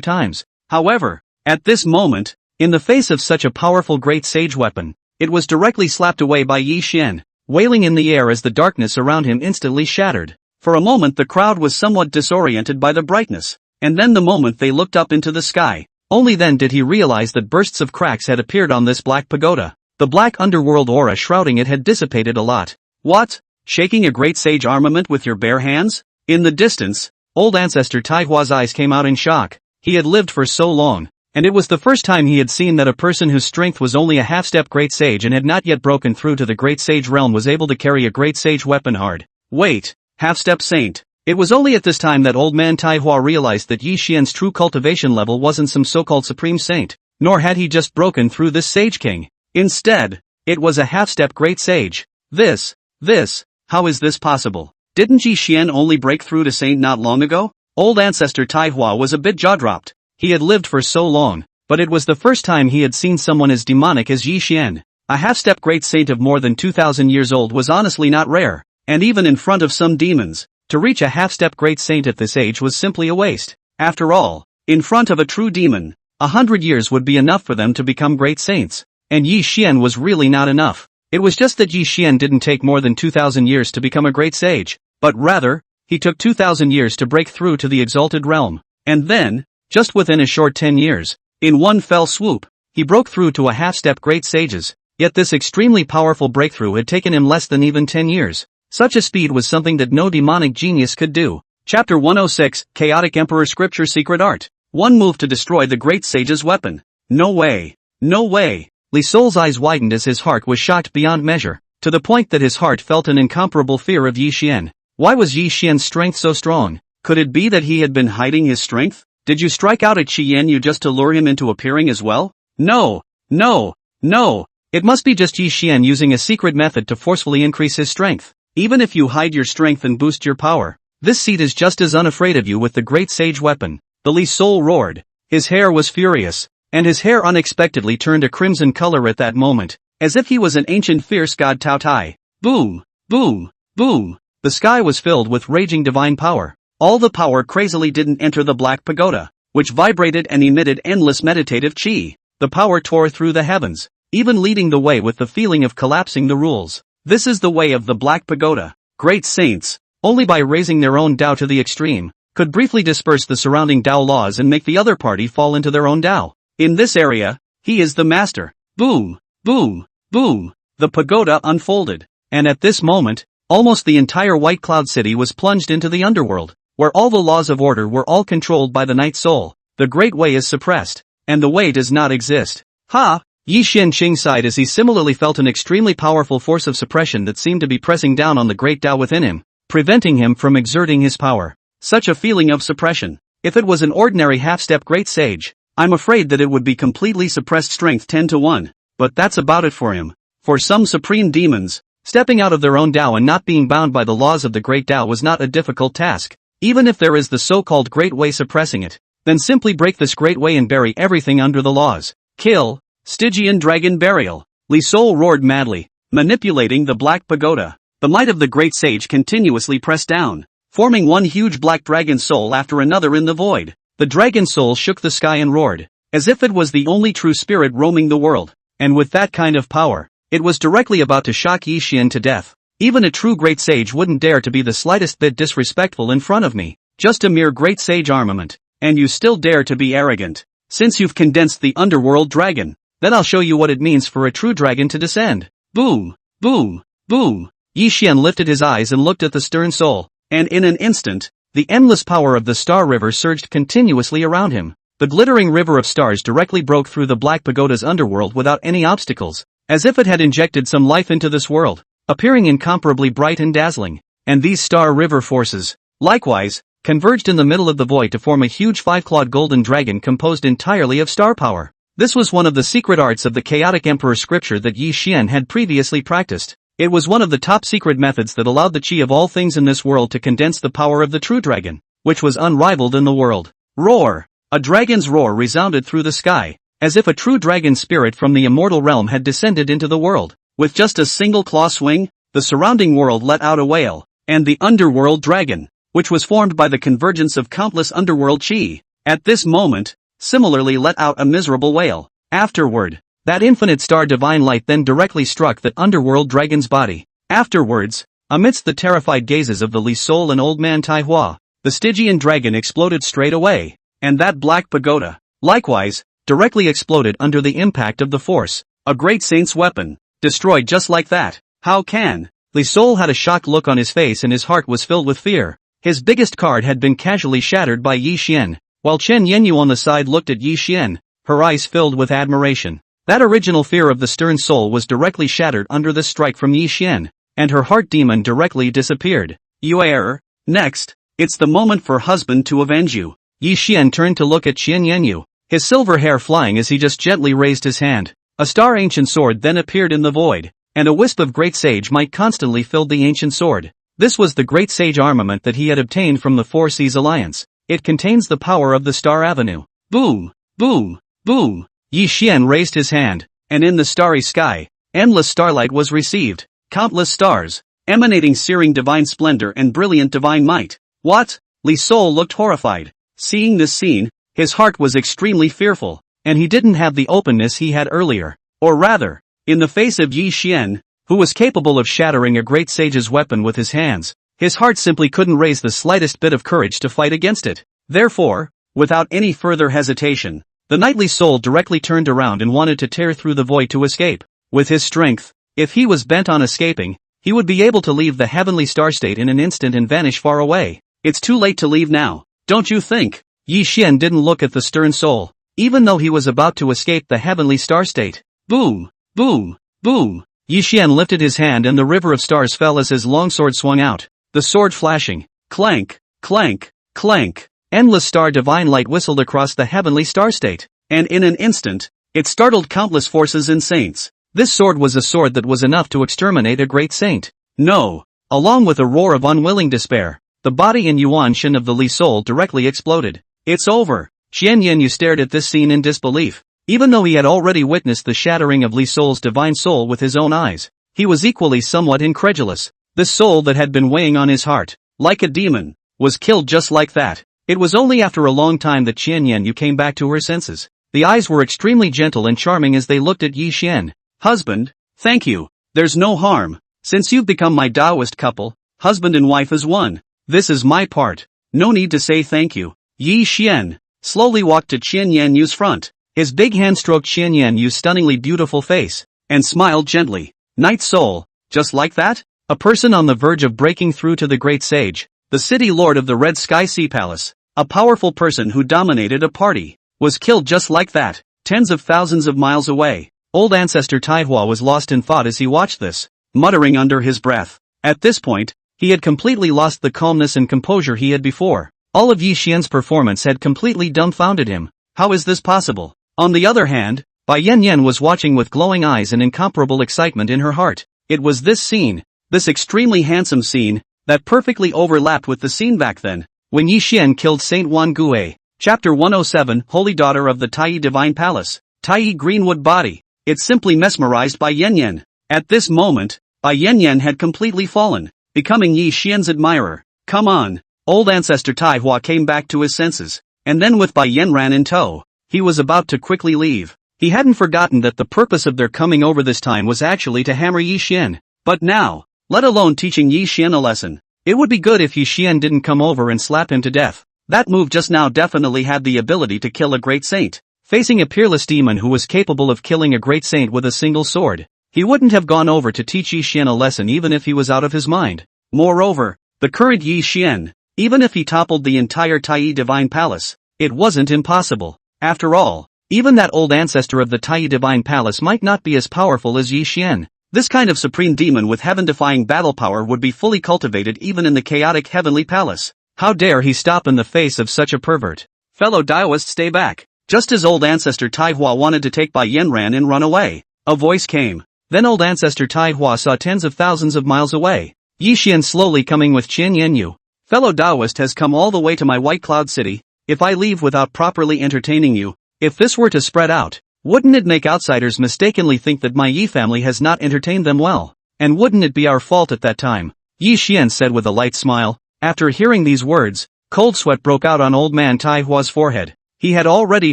times. However, at this moment, in the face of such a powerful great sage weapon, it was directly slapped away by Yi Xian, wailing in the air as the darkness around him instantly shattered. For a moment the crowd was somewhat disoriented by the brightness, and then the moment they looked up into the sky, only then did he realize that bursts of cracks had appeared on this black pagoda. The black underworld aura shrouding it had dissipated a lot. What? Shaking a great sage armament with your bare hands? In the distance, old ancestor Tai Hua's eyes came out in shock. He had lived for so long, and it was the first time he had seen that a person whose strength was only a half-step great sage and had not yet broken through to the great sage realm was able to carry a great sage weapon hard. Wait, half-step saint. It was only at this time that old man Tai Hua realized that Yi Xian's true cultivation level wasn't some so-called supreme saint, nor had he just broken through this sage king. Instead, it was a half-step great sage. How is this possible? Didn't Yi Xian only break through to saint not long ago? Old ancestor Tai Hua was a bit jaw-dropped. He had lived for so long, but it was the first time he had seen someone as demonic as Yi Xian. A half-step great saint of more than 2,000 years old was honestly not rare, and even in front of some demons, to reach a half-step great saint at this age was simply a waste. After all, in front of a true demon, 100 years would be enough for them to become great saints, and Yi Xian was really not enough. It was just that Yi Xian didn't take more than 2,000 years to become a great sage, but rather, he took 2,000 years to break through to the exalted realm, and then, just within a short 10 years, in one fell swoop, he broke through to a half-step great sages. Yet this extremely powerful breakthrough had taken him less than even 10 years. Such a speed was something that no demonic genius could do. Chapter 106, Chaotic Emperor Scripture Secret Art. One move to destroy the great sage's weapon. No way. No way. Li Soul's eyes widened as his heart was shocked beyond measure, to the point that his heart felt an incomparable fear of Yi Xian. Why was Yi Xian's strength so strong? Could it be that he had been hiding his strength? Did you strike out at Qianyu just to lure him into appearing as well? No. It must be just Yi Xian using a secret method to forcefully increase his strength. Even if you hide your strength and boost your power, this seed is just as unafraid of you with the great sage weapon. The Li Soul roared. His hair was furious, and his hair unexpectedly turned a crimson color at that moment, as if he was an ancient fierce god Tao Tai. Boom, boom, boom. The sky was filled with raging divine power. All the power crazily didn't enter the black pagoda, which vibrated and emitted endless meditative chi. The power tore through the heavens, even leading the way with the feeling of collapsing the rules. This is the way of the black pagoda. Great saints, only by raising their own Tao to the extreme, could briefly disperse the surrounding Tao laws and make the other party fall into their own Tao. In this area, he is the master. Boom, boom, boom. the pagoda unfolded. And at this moment, almost the entire White Cloud City was plunged into the underworld, where all the laws of order were all controlled by the Night Soul. The Great Way is suppressed, and the Way does not exist. Ha! Yi Xianqing sighed as he similarly felt an extremely powerful force of suppression that seemed to be pressing down on the great Tao within him, preventing him from exerting his power. Such a feeling of suppression. If it was an ordinary half-step great sage, I'm afraid that it would be completely suppressed strength 10-1, but that's about it for him. For some supreme demons, stepping out of their own Tao and not being bound by the laws of the great Tao was not a difficult task. Even if there is the so-called Great Way suppressing it, then simply break this Great Way and bury everything under the laws. Kill. Stygian Dragon Burial. Li Sol roared madly, manipulating the Black Pagoda. The might of the great sage continuously pressed down, forming one huge black dragon soul after another in the void. The dragon soul shook the sky and roared, as if it was the only true spirit roaming the world. And with that kind of power, it was directly about to shock Yi Xian to death. Even a true great sage wouldn't dare to be the slightest bit disrespectful in front of me. Just a mere great sage armament. And you still dare to be arrogant. Since you've condensed the underworld dragon, then I'll show you what it means for a true dragon to descend. Boom, boom, boom. Yi Xian lifted his eyes and looked at the stern soul, and in an instant, the endless power of the star river surged continuously around him. The glittering river of stars directly broke through the Black Pagoda's underworld without any obstacles, as if it had injected some life into this world, appearing incomparably bright and dazzling. And these star river forces, likewise, converged in the middle of the void to form a huge five-clawed golden dragon composed entirely of star power. This was one of the secret arts of the chaotic emperor scripture that Yi Xian had previously practiced. It was one of the top secret methods that allowed the chi of all things in this world to condense the power of the true dragon, which was unrivaled in the world. Roar! A dragon's roar resounded through the sky, as if a true dragon spirit from the immortal realm had descended into the world. With just a single claw swing, the surrounding world let out a wail, and the underworld dragon, which was formed by the convergence of countless underworld chi, at this moment, similarly let out a miserable wail. Afterward, that infinite star divine light then directly struck that underworld dragon's body. Afterwards, amidst the terrified gazes of the Li Sol and old man Tai Hua, the Stygian dragon exploded straight away, and that Black Pagoda, likewise, directly exploded under the impact of the force. A great saint's weapon, destroyed just like that. How can? Li Sol had a shocked look on his face and his heart was filled with fear. His biggest card had been casually shattered by Yi Xian. While Chen Yenyu on the side looked at Yi Xian, her eyes filled with admiration. That original fear of the stern soul was directly shattered under this strike from Yi Xian, and her heart demon directly disappeared. You err. Next, it's the moment for husband to avenge you. Yi Xian turned to look at Chen Yenyu, his silver hair flying as he just gently raised his hand. A star ancient sword then appeared in the void, and a wisp of great sage might constantly filled the ancient sword. This was the great sage armament that he had obtained from the Four Seas Alliance. It contains the power of the Star Avenue. Boom, boom, boom. Yi Xian raised his hand, and in the starry sky, endless starlight was received. Countless stars, emanating searing divine splendor and brilliant divine might. What? Li Sol looked horrified. Seeing this scene, his heart was extremely fearful, and he didn't have the openness he had earlier. Or rather, in the face of Yi Xian, who was capable of shattering a great sage's weapon with his hands, his heart simply couldn't raise the slightest bit of courage to fight against it. Therefore, without any further hesitation, the knightly soul directly turned around and wanted to tear through the void to escape. With his strength, if he was bent on escaping, he would be able to leave the heavenly star state in an instant and vanish far away. It's too late to leave now, don't you think? Yi Xian didn't look at the stern soul, even though he was about to escape the heavenly star state. Boom, boom, boom. Yi Xian lifted his hand and the river of stars fell as his longsword swung out. The sword flashing, clank, clank, clank. Endless star divine light whistled across the heavenly star state, and in an instant, it startled countless forces and saints. This sword was a sword that was enough to exterminate a great saint. No! Along with a roar of unwilling despair, the body and Yuan Shen of the Li Sol directly exploded. It's over. Chen Yenyu stared at this scene in disbelief. Even though he had already witnessed the shattering of Li Sol's divine soul with his own eyes, he was equally somewhat incredulous. This soul that had been weighing on his heart, like a demon, was killed just like that. It was only after a long time that Chen Yenyu came back to her senses. The eyes were extremely gentle and charming as they looked at Yi Xian. Husband, thank you. There's no harm. Since you've become my Taoist couple, husband and wife as one. This is my part. No need to say thank you. Yi Xian slowly walked to Chen Yenyu's front. His big hand stroked Chen Yenyu's stunningly beautiful face, and smiled gently. Night Soul, just like that? A person on the verge of breaking through to the great sage, the city lord of the Red Sky Sea Palace, a powerful person who dominated a party, was killed just like that, tens of thousands of miles away. Old ancestor Taihua was lost in thought as he watched this, muttering under his breath. At this point, he had completely lost the calmness and composure he had before. All of Yi Xian's performance had completely dumbfounded him. How is this possible? On the other hand, Bai Yan was watching with glowing eyes and incomparable excitement in her heart. It was this scene, this extremely handsome scene, that perfectly overlapped with the scene back then, when Yi Xian killed Saint Wan Gue. Chapter 107, Holy Daughter of the Tai Divine Palace, Tai Greenwood Body. It simply mesmerized Bai Yan. At this moment, Bai Yan had completely fallen, becoming Yi Xian's admirer. Come on. Old ancestor Taihua came back to his senses, and then with Bai Yan ran in tow, he was about to quickly leave. He hadn't forgotten that the purpose of their coming over this time was actually to hammer Yi Xian. But now, let alone teaching Yi Xian a lesson, it would be good if Yi Xian didn't come over and slap him to death. That move just now definitely had the ability to kill a great saint. Facing a peerless demon who was capable of killing a great saint with a single sword, he wouldn't have gone over to teach Yi Xian a lesson even if he was out of his mind. Moreover, the current Yi Xian, even if he toppled the entire Tai Divine Palace, it wasn't impossible. After all, even that old ancestor of the Tai Divine Palace might not be as powerful as Yi Xian. This kind of supreme demon with heaven-defying battle power would be fully cultivated even in the chaotic heavenly palace. How dare he stop in the face of such a pervert? Fellow Daoist, stay back. Just as old ancestor Taihua wanted to take Bai Yan ran and run away, a voice came. Then old ancestor Taihua saw tens of thousands of miles away Yi Xian slowly coming with Qian Yanyu. Fellow Daoist has come all the way to my White Cloud City. If I leave without properly entertaining you, if this were to spread out, wouldn't it make outsiders mistakenly think that my Yi family has not entertained them well? And wouldn't it be our fault at that time? Yi Xian said with a light smile. After hearing these words, cold sweat broke out on old man Taihua's forehead. He had already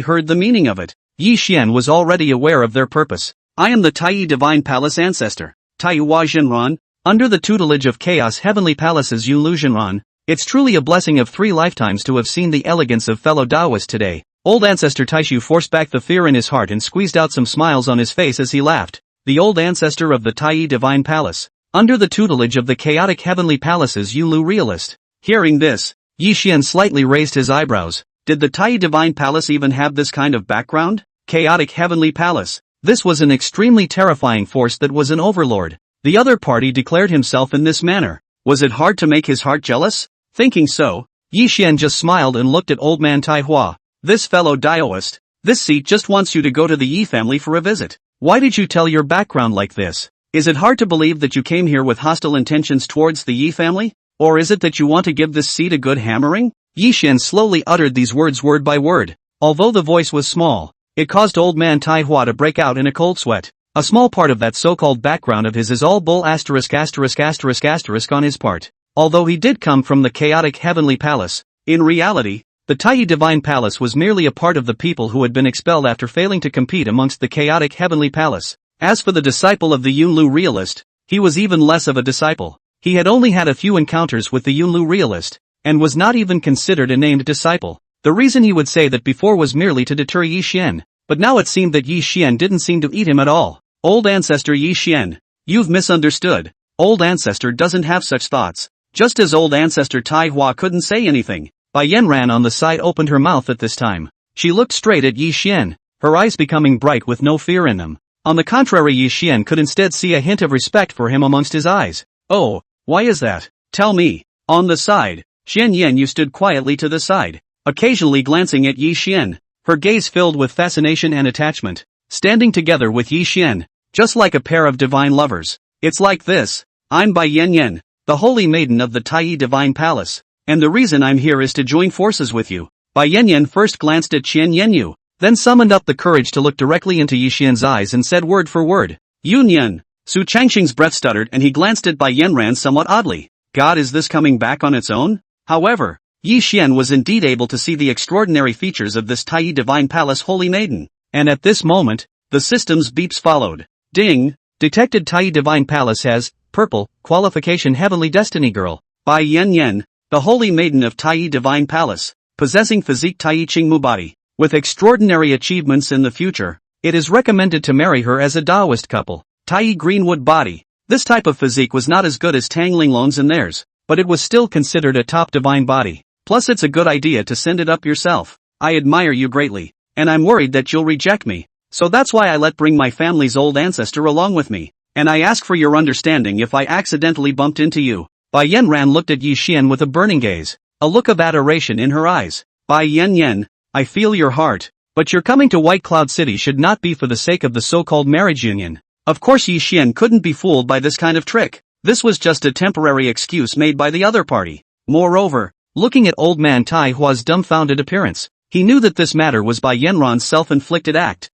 heard the meaning of it. Yi Xian was already aware of their purpose. I am the Tai Divine Palace ancestor, Taihua Zhenran, under the tutelage of Chaos Heavenly Palace's Yunlu Zhenran. It's truly a blessing of 3 lifetimes to have seen the elegance of fellow Daoists today. Old ancestor Taishu forced back the fear in his heart and squeezed out some smiles on his face as he laughed. The old ancestor of the Tai Divine Palace, under the tutelage of the chaotic heavenly palace's Yunlu realist. Hearing this, Yi Xian slightly raised his eyebrows. Did the Tai Divine Palace even have this kind of background? Chaotic heavenly palace. This was an extremely terrifying force that was an overlord. The other party declared himself in this manner. Was it hard to make his heart jealous? Thinking so, Yi Xian just smiled and looked at old man Taihua. This fellow Daoist, this seat just wants you to go to the Yi family for a visit. Why did you tell your background like this? Is it hard to believe that you came here with hostile intentions towards the Yi family? Or is it that you want to give this seat a good hammering? Yi Xian slowly uttered these words word by word. Although the voice was small, it caused old man Taihua to break out in a cold sweat. A small part of that so-called background of his is all bull ***** on his part. Although he did come from the chaotic heavenly palace, in reality, the Tai Divine Palace was merely a part of the people who had been expelled after failing to compete amongst the chaotic heavenly palace. As for the disciple of the Yunlu realist, he was even less of a disciple. He had only had a few encounters with the Yunlu realist, and was not even considered a named disciple. The reason he would say that before was merely to deter Yi Xian, but now it seemed that Yi Xian didn't seem to eat him at all. Old ancestor Yi Xian, you've misunderstood. Old ancestor doesn't have such thoughts. Just as old ancestor Taihua couldn't say anything, Bai Yan ran on the side opened her mouth at this time. She looked straight at Yi Xian, her eyes becoming bright with no fear in them. On the contrary, Yi Xian could instead see a hint of respect for him amongst his eyes. Oh, why is that? Tell me. On the side, Xian Yanyu stood quietly to the side, occasionally glancing at Yi Xian, her gaze filled with fascination and attachment, standing together with Yi Xian, just like a pair of divine lovers. It's like this. I'm Bai Yan, the holy maiden of the Tai Divine Palace, and the reason I'm here is to join forces with you. Bai Yan first glanced at Qian Yanyu, then summoned up the courage to look directly into Yi Xian's eyes and said word for word, Yun Yan. Su Changxing's breath stuttered and he glanced at Bai Yanran somewhat oddly. God, is this coming back on its own? However, Yi Xian was indeed able to see the extraordinary features of this Tai Divine Palace holy maiden, and at this moment, the system's beeps followed. Ding! Detected Tai Divine Palace has, purple, qualification heavenly destiny girl, Bai Yan, the holy maiden of Tai Divine Palace, possessing physique Tai Qingmu body, with extraordinary achievements in the future. It is recommended to marry her as a Daoist couple. Tai Greenwood body. This type of physique was not as good as Tang Linglong's and theirs, but it was still considered a top divine body. Plus it's a good idea to send it up yourself. I admire you greatly, and I'm worried that you'll reject me. So that's why I bring my family's old ancestor along with me, and I ask for your understanding if I accidentally bumped into you. Bai Yanran looked at Yi Xian with a burning gaze, a look of adoration in her eyes. Bai Yan, I feel your heart, but your coming to White Cloud City should not be for the sake of the so-called marriage union. Of course Yi Xian couldn't be fooled by this kind of trick. This was just a temporary excuse made by the other party. Moreover, looking at old man Tai Hua's dumbfounded appearance, he knew that this matter was Bai Yanran's self-inflicted act.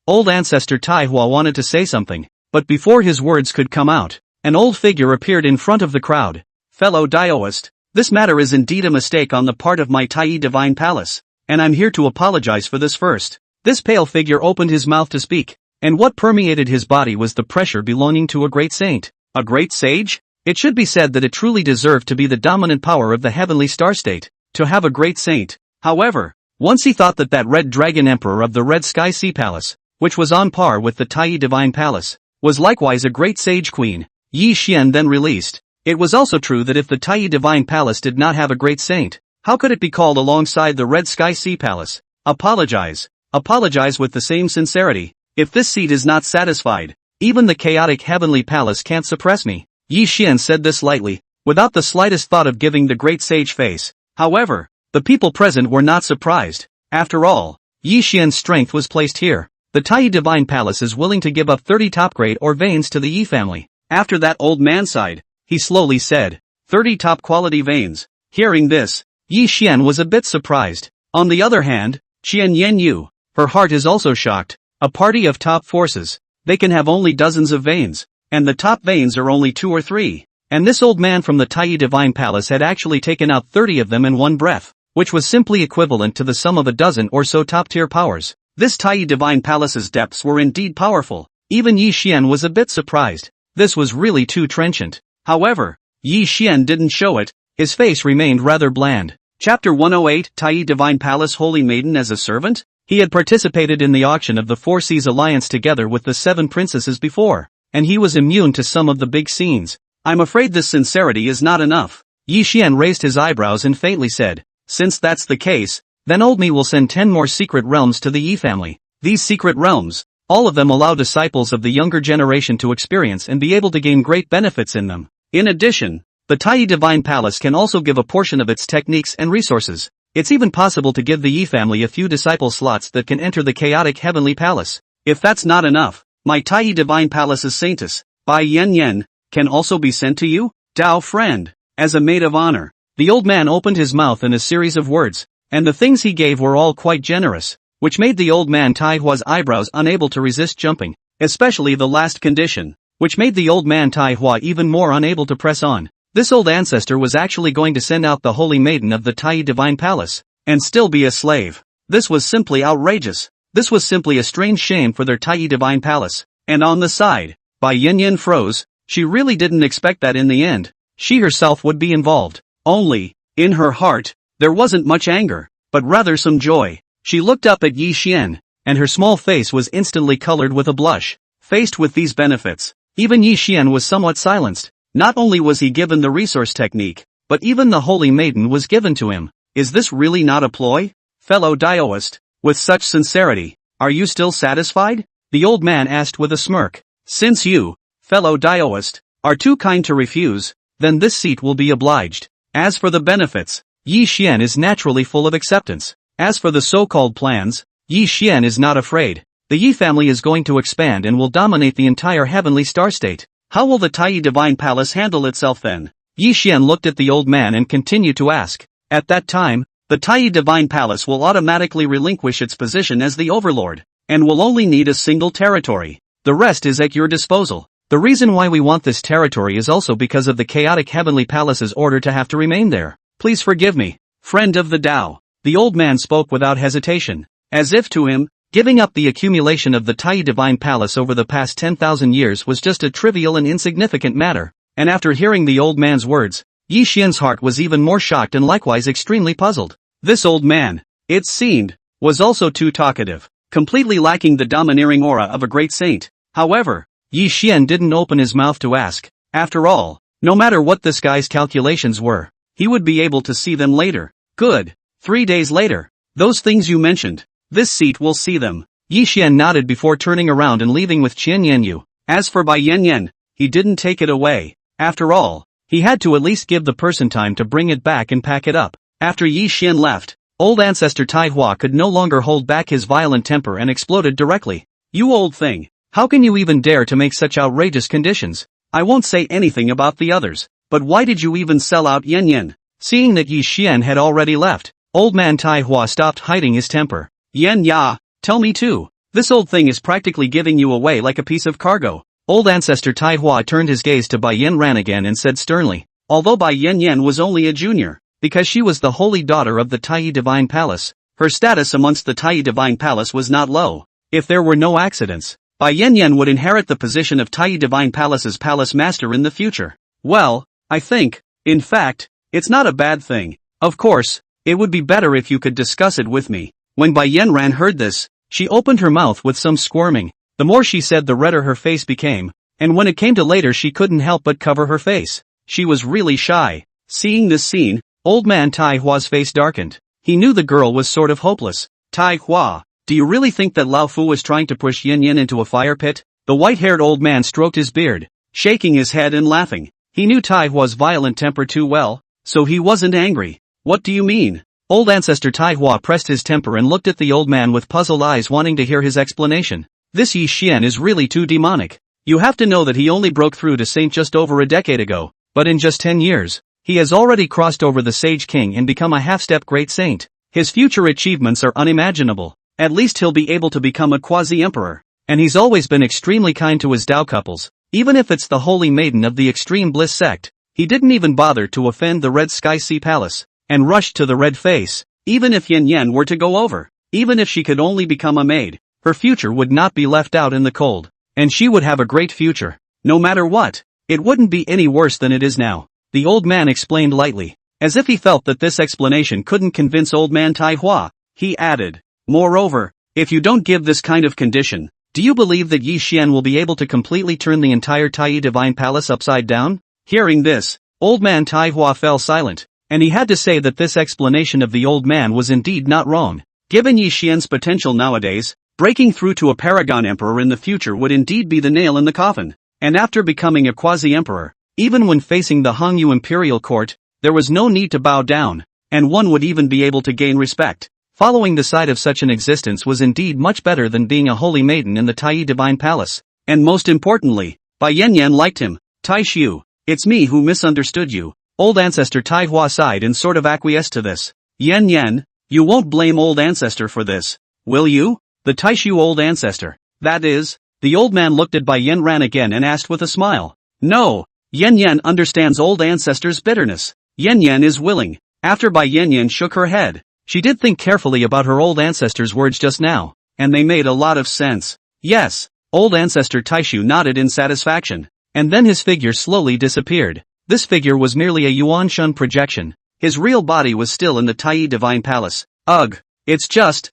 Old ancestor Tai Hua wanted to say something, but before his words could come out, an old figure appeared in front of the crowd. Fellow Daoist, this matter is indeed a mistake on the part of my Tai Divine Palace, and I'm here to apologize for this first. This pale figure opened his mouth to speak, and what permeated his body was the pressure belonging to a great saint. A great sage? It should be said that it truly deserved to be the dominant power of the heavenly star state, to have a great saint. However, once he thought that Red Dragon Emperor of the Red Sky Sea Palace, which was on par with the Tai Divine Palace, was likewise a great sage queen, Yi Xian then released. It was also true that if the Tai Divine Palace did not have a great saint, how could it be called alongside the Red Sky Sea Palace? Apologize with the same sincerity. If this seat is not satisfied, even the chaotic heavenly palace can't suppress me. Yi Xian said this lightly, without the slightest thought of giving the great sage face. However, the people present were not surprised. After all, Yi Xian's strength was placed here. The Tai Divine Palace is willing to give up 30 top-grade or veins to the Yi family. After that old man sighed, he slowly said, 30 top-quality veins. Hearing this, Yi Xian was a bit surprised. On the other hand, Qian Yanyu, her heart is also shocked. A party of top forces, they can have only dozens of veins, and the top veins are only 2 or 3. And this old man from the Tai Divine Palace had actually taken out 30 of them in one breath, which was simply equivalent to the sum of a dozen or so top-tier powers. This Tai Divine Palace's depths were indeed powerful. Even Yi Xian was a bit surprised. This was really too trenchant. However, Yi Xian didn't show it. His face remained rather bland. Chapter 108, Tai Divine Palace Holy Maiden as a servant? He had participated in the auction of the Four Seas Alliance together with the 7 princesses before, and he was immune to some of the big scenes. I'm afraid this sincerity is not enough. Yi Xian raised his eyebrows and faintly said, since that's the case, then old me will send 10 more secret realms to the Yi family. These secret realms, all of them allow disciples of the younger generation to experience and be able to gain great benefits in them. In addition, the Tai Divine Palace can also give a portion of its techniques and resources. It's even possible to give the Yi family a few disciple slots that can enter the chaotic heavenly palace. If that's not enough, my Tai Divine Palace's saintess, Bai Yan, can also be sent to you, Dao friend, as a maid of honor. The old man opened his mouth in a series of words, and the things he gave were all quite generous, which made the old man Tai Hua's eyebrows unable to resist jumping, especially the last condition, which made the old man Tai Hua even more unable to press on. This old ancestor was actually going to send out the holy maiden of the Tai Divine Palace, and still be a slave. This was simply outrageous. This was simply a strange shame for their Tai Divine Palace. And on the side, Bai Yan froze. She really didn't expect that in the end, she herself would be involved. Only, in her heart, there wasn't much anger, but rather some joy. She looked up at Yi Xian, and her small face was instantly colored with a blush. Faced with these benefits, even Yi Xian was somewhat silenced. Not only was he given the resource technique, but even the holy maiden was given to him. Is this really not a ploy? Fellow Daoist, with such sincerity, are you still satisfied? The old man asked with a smirk. Since you, fellow Daoist, are too kind to refuse, then this seat will be obliged. As for the benefits, Yi Xian is naturally full of acceptance. As for the so-called plans, Yi Xian is not afraid. The Yi family is going to expand and will dominate the entire heavenly star state. How will the Tai Divine Palace handle itself then? Yi Xian looked at the old man and continued to ask. At that time, the Tai Divine Palace will automatically relinquish its position as the overlord, and will only need a single territory. The rest is at your disposal. The reason why we want this territory is also because of the chaotic heavenly palace's order to have to remain there. Please forgive me, friend of the Tao. The old man spoke without hesitation, as if to him, giving up the accumulation of the Tai Divine Palace over the past 10,000 years was just a trivial and insignificant matter. And after hearing the old man's words, Yi Xian's heart was even more shocked and likewise extremely puzzled. This old man, it seemed, was also too talkative, completely lacking the domineering aura of a great saint. However, Yi Xian didn't open his mouth to ask. After all, no matter what this guy's calculations were, he would be able to see them later. Good. 3 days later. Those things you mentioned. This seat will see them. Yi Xian nodded before turning around and leaving with Qian Yanyu. As for Bai Yanyan, he didn't take it away. After all, he had to at least give the person time to bring it back and pack it up. After Yi Xian left, old ancestor Tai Hua could no longer hold back his violent temper and exploded directly. You old thing. How can you even dare to make such outrageous conditions? I won't say anything about the others, but why did you even sell out Yan Yan? Seeing that Yi Xian had already left, old man Tai Hua stopped hiding his temper. Yan Ya, tell me too. This old thing is practically giving you away like a piece of cargo. Old ancestor Tai Hua turned his gaze to Bai Yan Ran again and said sternly, although Bai Yan Yan was only a junior, because she was the holy daughter of the Tai Divine Palace, her status amongst the Tai Divine Palace was not low. If there were no accidents, Bai Yan Yan would inherit the position of Tai Divine Palace's palace master in the future. Well, I think, in fact, it's not a bad thing. Of course, it would be better if you could discuss it with me. When Bai Yan Ran heard this, she opened her mouth with some squirming. The more she said the redder her face became, and when it came to later she couldn't help but cover her face. She was really shy. Seeing this scene, old man Tai Hua's face darkened. He knew the girl was sort of hopeless. Tai Hua, do you really think that Lao Fu is trying to push Yin Yin into a fire pit? The white-haired old man stroked his beard, shaking his head and laughing. He knew Tai Hua's violent temper too well, so he wasn't angry. What do you mean? Old ancestor Tai Hua pressed his temper and looked at the old man with puzzled eyes wanting to hear his explanation. This Yi Xian is really too demonic. You have to know that he only broke through to Saint just over a decade ago, but in just 10 years, he has already crossed over the Sage King and become a half-step great saint. His future achievements are unimaginable. At least he'll be able to become a quasi-emperor. And he's always been extremely kind to his Dao couples, even if it's the holy maiden of the extreme bliss sect. He didn't even bother to offend the Red Sky Sea Palace, and rushed to the Red Face. Even if Yan Yan were to go over, even if she could only become a maid, her future would not be left out in the cold, and she would have a great future. No matter what, it wouldn't be any worse than it is now. The old man explained lightly, as if he felt that this explanation couldn't convince old man Tai Hua. He added, moreover, if you don't give this kind of condition, do you believe that Yi Xian will be able to completely turn the entire Tai Divine Palace upside down? Hearing this, old man Tai Hua fell silent, and he had to say that this explanation of the old man was indeed not wrong. Given Yi Xian's potential nowadays, breaking through to a paragon emperor in the future would indeed be the nail in the coffin. And after becoming a quasi-emperor, even when facing the Hongyu Imperial Court, there was no need to bow down, and one would even be able to gain respect. Following the side of such an existence was indeed much better than being a holy maiden in the Tai Divine Palace. And most importantly, Bai Yan Yan liked him. Tai Xiu, it's me who misunderstood you. Old ancestor Tai Hua sighed and sort of acquiesced to this. Yan Yan, you won't blame old ancestor for this, will you? The Taishu old ancestor. That is, the old man looked at Bai Yan Ran again and asked with a smile. No, Yan Yan understands old ancestor's bitterness. Yan Yan is willing. After Bai Yan Yan shook her head, she did think carefully about her old ancestor's words just now, and they made a lot of sense. Yes, old ancestor Taishu nodded in satisfaction, and then his figure slowly disappeared. This figure was merely a Yuan Shun projection. His real body was still in the Tai Divine Palace. Ugh, it's just.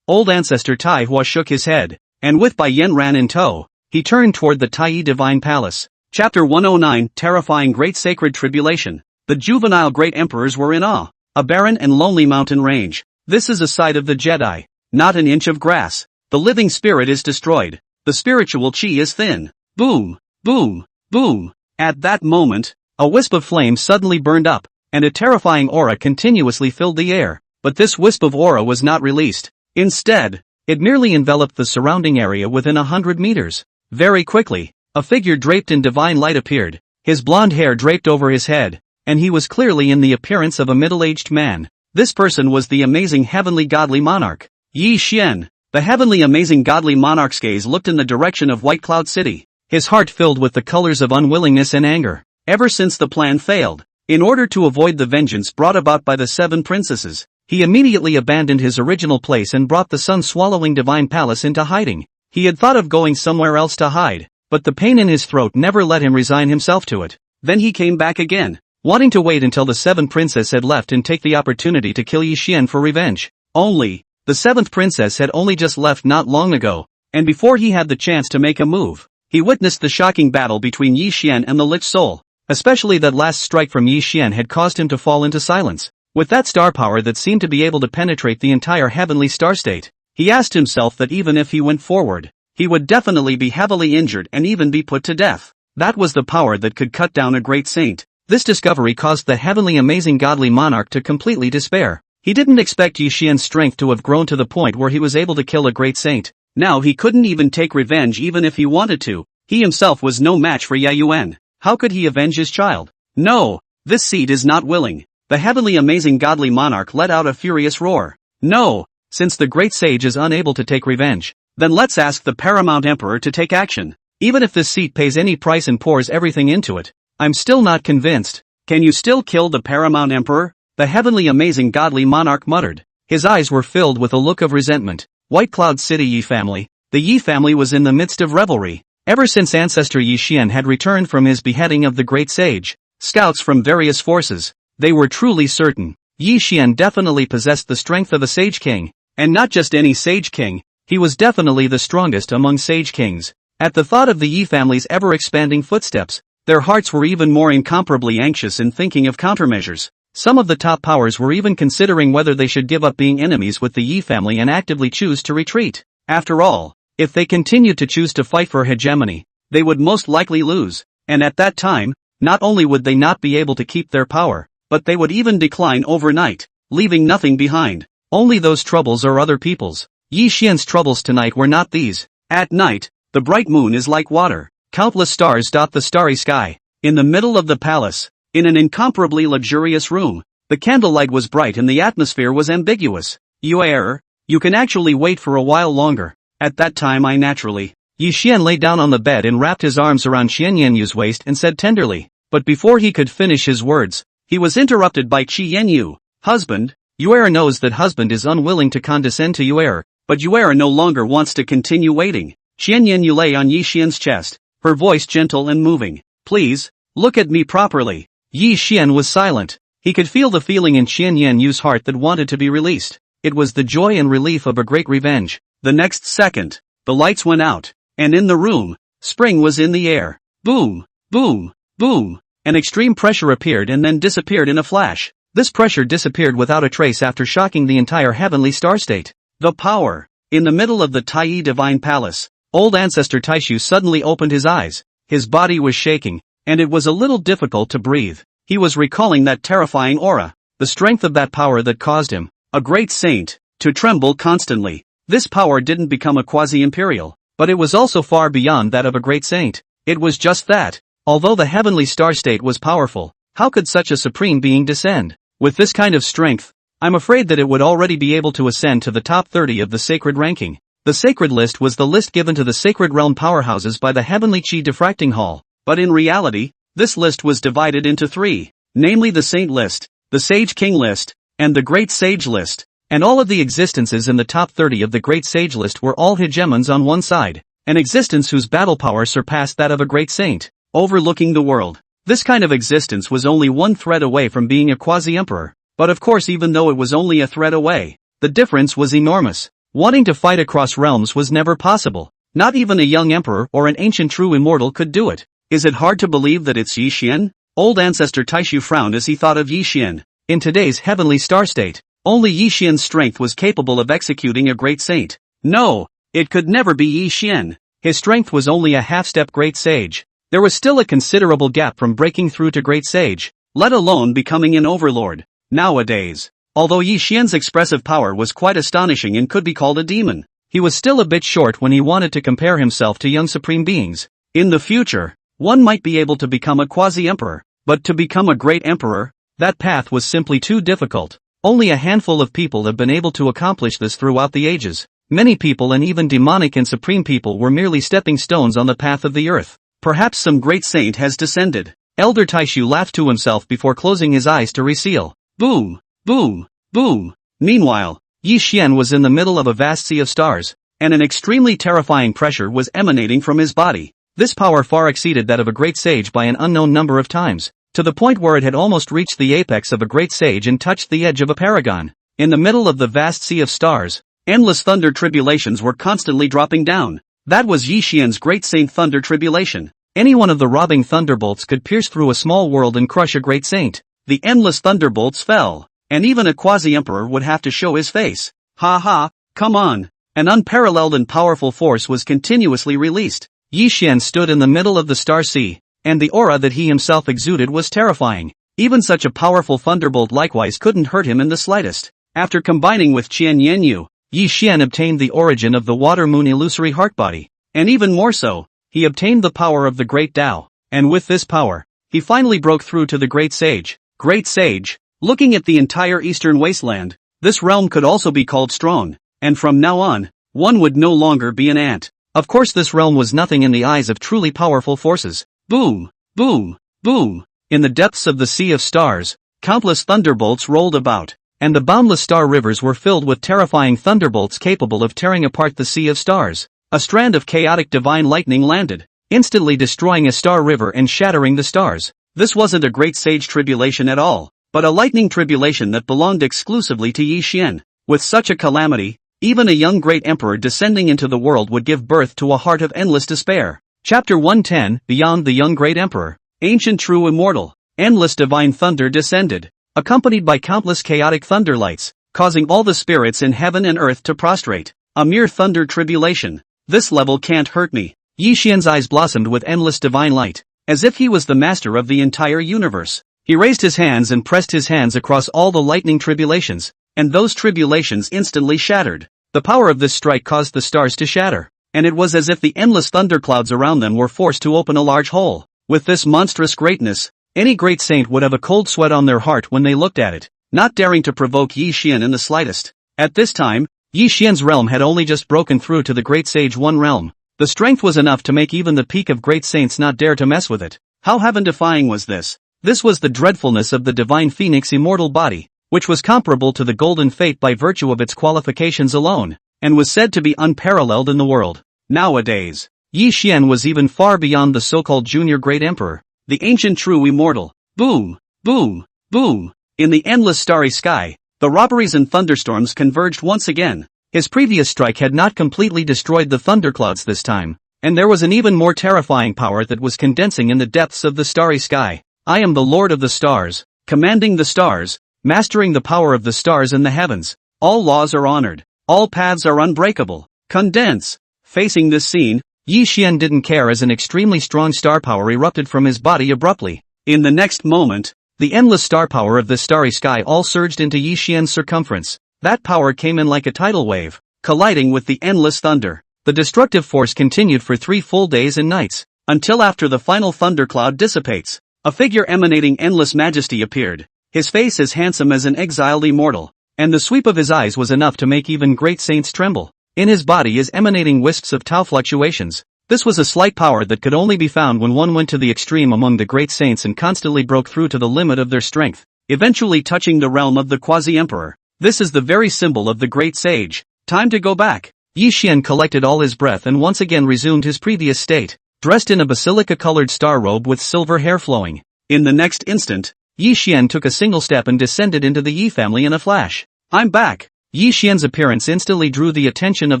Old ancestor Tai Hua shook his head, and with Bai Yan Ran in tow, he turned toward the Tai Divine Palace. Chapter 109, Terrifying Great Sacred Tribulation. The juvenile great emperors were in awe. A barren and lonely mountain range. This is a site of the Jedi. Not an inch of grass. The living spirit is destroyed. The spiritual chi is thin. Boom, boom, boom. At that moment, a wisp of flame suddenly burned up, and a terrifying aura continuously filled the air. But this wisp of aura was not released. Instead, it merely enveloped the surrounding area within 100 meters. Very quickly, a figure draped in divine light appeared. His blonde hair draped over his head, and he was clearly in the appearance of a middle-aged man. This person was the amazing heavenly godly monarch, Yi Xian. The heavenly amazing godly monarch's gaze looked in the direction of White Cloud City, his heart filled with the colors of unwillingness and anger. Ever since the plan failed, in order to avoid the vengeance brought about by the 7 princesses, he immediately abandoned his original place and brought the sun-swallowing divine palace into hiding. He had thought of going somewhere else to hide, but the pain in his throat never let him resign himself to it. Then he came back again, wanting to wait until the 7th princess had left and take the opportunity to kill Yi Xian for revenge. Only, the 7th princess had only just left not long ago, and before he had the chance to make a move, He witnessed the shocking battle between Yi Xian and the Lich Soul. Especially that last strike from Yi Xian had caused him to fall into silence. With that star power that seemed to be able to penetrate the entire heavenly star state, he asked himself that even if he went forward, he would definitely be heavily injured and even be put to death. That was the power that could cut down a great saint. This discovery caused the heavenly amazing godly monarch to completely despair. He didn't expect Yi Xian's strength to have grown to the point where he was able to kill a great saint. Now he couldn't even take revenge even if he wanted to. He himself was no match for Wuyuan. How could he avenge his child? No, this seed is not willing. The heavenly amazing godly monarch let out a furious roar. No, since the great sage is unable to take revenge, then let's ask the paramount emperor to take action. Even if this seat pays any price and pours everything into it, I'm still not convinced. Can you still kill the paramount emperor? The heavenly amazing godly monarch muttered. His eyes were filled with a look of resentment. White Cloud City Yi family. The Yi family was in the midst of revelry. Ever since ancestor Yi Xian had returned from his beheading of the great sage, scouts from various forces, they were truly certain, Yi Xian definitely possessed the strength of a sage king, and not just any sage king, he was definitely the strongest among sage kings. At the thought of the Yi family's ever-expanding footsteps, their hearts were even more incomparably anxious in thinking of countermeasures. Some of the top powers were even considering whether they should give up being enemies with the Yi family and actively choose to retreat. After all, if they continued to choose to fight for hegemony, they would most likely lose, and at that time, not only would they not be able to keep their power, but they would even decline overnight, leaving nothing behind. Only those troubles or other people's. Yi Xian's troubles tonight were not these. At night, the bright moon is like water. Countless stars dot the starry sky. In the middle of the palace, in an incomparably luxurious room, the candlelight was bright and the atmosphere was ambiguous. You can actually wait for a while longer. At that time Yi Xian lay down on the bed and wrapped his arms around Qian Yanyu's waist and said tenderly, but before he could finish his words, he was interrupted by Qi Yanyu. Husband, Yu'er knows that husband is unwilling to condescend to Yu'er, but Yu'er no longer wants to continue waiting. Qian Yanyu lay on Yi Xian's chest, her voice gentle and moving. Please, look at me properly. Yi Xian was silent. He could feel the feeling in Qian Yanyu's heart that wanted to be released. It was the joy and relief of a great revenge. The next second, the lights went out, and in the room, spring was in the air. Boom, boom, boom. An extreme pressure appeared and then disappeared in a flash. This pressure disappeared without a trace after shocking the entire heavenly star state. The power. In the middle of the Taiyi Divine Palace, old ancestor Taishu suddenly opened his eyes. His body was shaking, and it was a little difficult to breathe. He was recalling that terrifying aura, the strength of that power that caused him, a great saint, to tremble constantly. This power didn't become a quasi-imperial, but it was also far beyond that of a great saint. It was just that, although the heavenly star state was powerful, how could such a supreme being descend? With this kind of strength, I'm afraid that it would already be able to ascend to the top 30 of the sacred ranking. The sacred list was the list given to the sacred realm powerhouses by the heavenly Qi diffracting hall, but in reality, this list was divided into three, namely the saint list, the sage king list, and the great sage list. And all of the existences in the top 30 of the great sage list were all hegemons on one side, an existence whose battle power surpassed that of a great saint, overlooking the world. This kind of existence was only one thread away from being a quasi-emperor, but of course even though it was only a thread away, the difference was enormous. Wanting to fight across realms was never possible. Not even a young emperor or an ancient true immortal could do it. Is it hard to believe that it's Yi Xian? Old ancestor Taishu frowned as he thought of Yi Xian. In today's heavenly star state, only Yi Xian's strength was capable of executing a great saint. No, it could never be Yi Xian. His strength was only a half-step great sage. There was still a considerable gap from breaking through to great sage, let alone becoming an overlord. Nowadays, although Yi Xian's expressive power was quite astonishing and could be called a demon, he was still a bit short when he wanted to compare himself to young supreme beings. In the future, one might be able to become a quasi-emperor, but to become a great emperor, that path was simply too difficult. Only a handful of people have been able to accomplish this throughout the ages. Many people and even demonic and supreme people were merely stepping stones on the path of the earth. Perhaps some great saint has descended. Elder Taishu laughed to himself before closing his eyes to reseal. Boom, boom, boom. Meanwhile, Yi Xian was in the middle of a vast sea of stars, and an extremely terrifying pressure was emanating from his body. This power far exceeded that of a great sage by an unknown number of times, to the point where it had almost reached the apex of a great sage and touched the edge of a paragon. In the middle of the vast sea of stars, endless thunder tribulations were constantly dropping down. That was Yi Xian's great saint thunder tribulation. Any one of the robbing thunderbolts could pierce through a small world and crush a great saint. The endless thunderbolts fell, and even a quasi-emperor would have to show his face. Ha ha, come on. An unparalleled and powerful force was continuously released. Yi Xian stood in the middle of the star sea, and the aura that he himself exuded was terrifying. Even such a powerful thunderbolt likewise couldn't hurt him in the slightest. After combining with Qian Yanyu, Yi Xian obtained the origin of the water moon illusory heart body, and even more so, he obtained the power of the great Tao, and with this power, he finally broke through to the great sage. Great sage, looking at the entire eastern wasteland, this realm could also be called strong, and from now on, one would no longer be an ant. Of course this realm was nothing in the eyes of truly powerful forces. Boom, boom, boom. In the depths of the sea of stars, countless thunderbolts rolled about, and the boundless star rivers were filled with terrifying thunderbolts capable of tearing apart the sea of stars. A strand of chaotic divine lightning landed, instantly destroying a star river and shattering the stars. This wasn't a great sage tribulation at all, but a lightning tribulation that belonged exclusively to Yi Xian. With such a calamity, even a young great emperor descending into the world would give birth to a heart of endless despair. Chapter 110, Beyond the Young Great Emperor. Ancient true immortal, endless divine thunder descended, accompanied by countless chaotic thunderlights, causing all the spirits in heaven and earth to prostrate. A mere thunder tribulation. This level can't hurt me. Yi Xian's eyes blossomed with endless divine light, as if he was the master of the entire universe. He raised his hands and pressed his hands across all the lightning tribulations, and those tribulations instantly shattered. The power of this strike caused the stars to shatter, and it was as if the endless thunderclouds around them were forced to open a large hole. With this monstrous greatness, any great saint would have a cold sweat on their heart when they looked at it, not daring to provoke Yi Xian in the slightest. At this time, Yi Xian's realm had only just broken through to the Great Sage One realm. The strength was enough to make even the peak of great saints not dare to mess with it. How heaven-defying was this? This was the dreadfulness of the divine phoenix immortal body, which was comparable to the golden fate by virtue of its qualifications alone, and was said to be unparalleled in the world. Nowadays, Yi Xian was even far beyond the so-called junior great emperor, the ancient true immortal. Boom, boom, boom. In the endless starry sky, the robberies and thunderstorms converged once again. His previous strike had not completely destroyed the thunderclouds this time, and there was an even more terrifying power that was condensing in the depths of the starry sky. I am the Lord of the Stars, commanding the stars, mastering the power of the stars in the heavens. All laws are honored, all paths are unbreakable. Condense. Facing this scene, Yi Xian didn't care as an extremely strong star power erupted from his body abruptly. In the next moment, the endless star power of the starry sky all surged into Yi Xian's circumference. That power came in like a tidal wave, colliding with the endless thunder. The destructive force continued for 3 full days and nights, until after the final thundercloud dissipates, a figure emanating endless majesty appeared. His face as handsome as an exiled immortal, and the sweep of his eyes was enough to make even great saints tremble. In his body is emanating wisps of Tao fluctuations. This was a slight power that could only be found when one went to the extreme among the great saints and constantly broke through to the limit of their strength, eventually touching the realm of the Quasi-emperor. This is the very symbol of the great sage. Time to go back. Yi Xian collected all his breath and once again resumed his previous state, dressed in a basilica-colored star robe with silver hair flowing. In the next instant, Yi Xian took a single step and descended into the Yi family in a flash. I'm back. Yi Xian's appearance instantly drew the attention of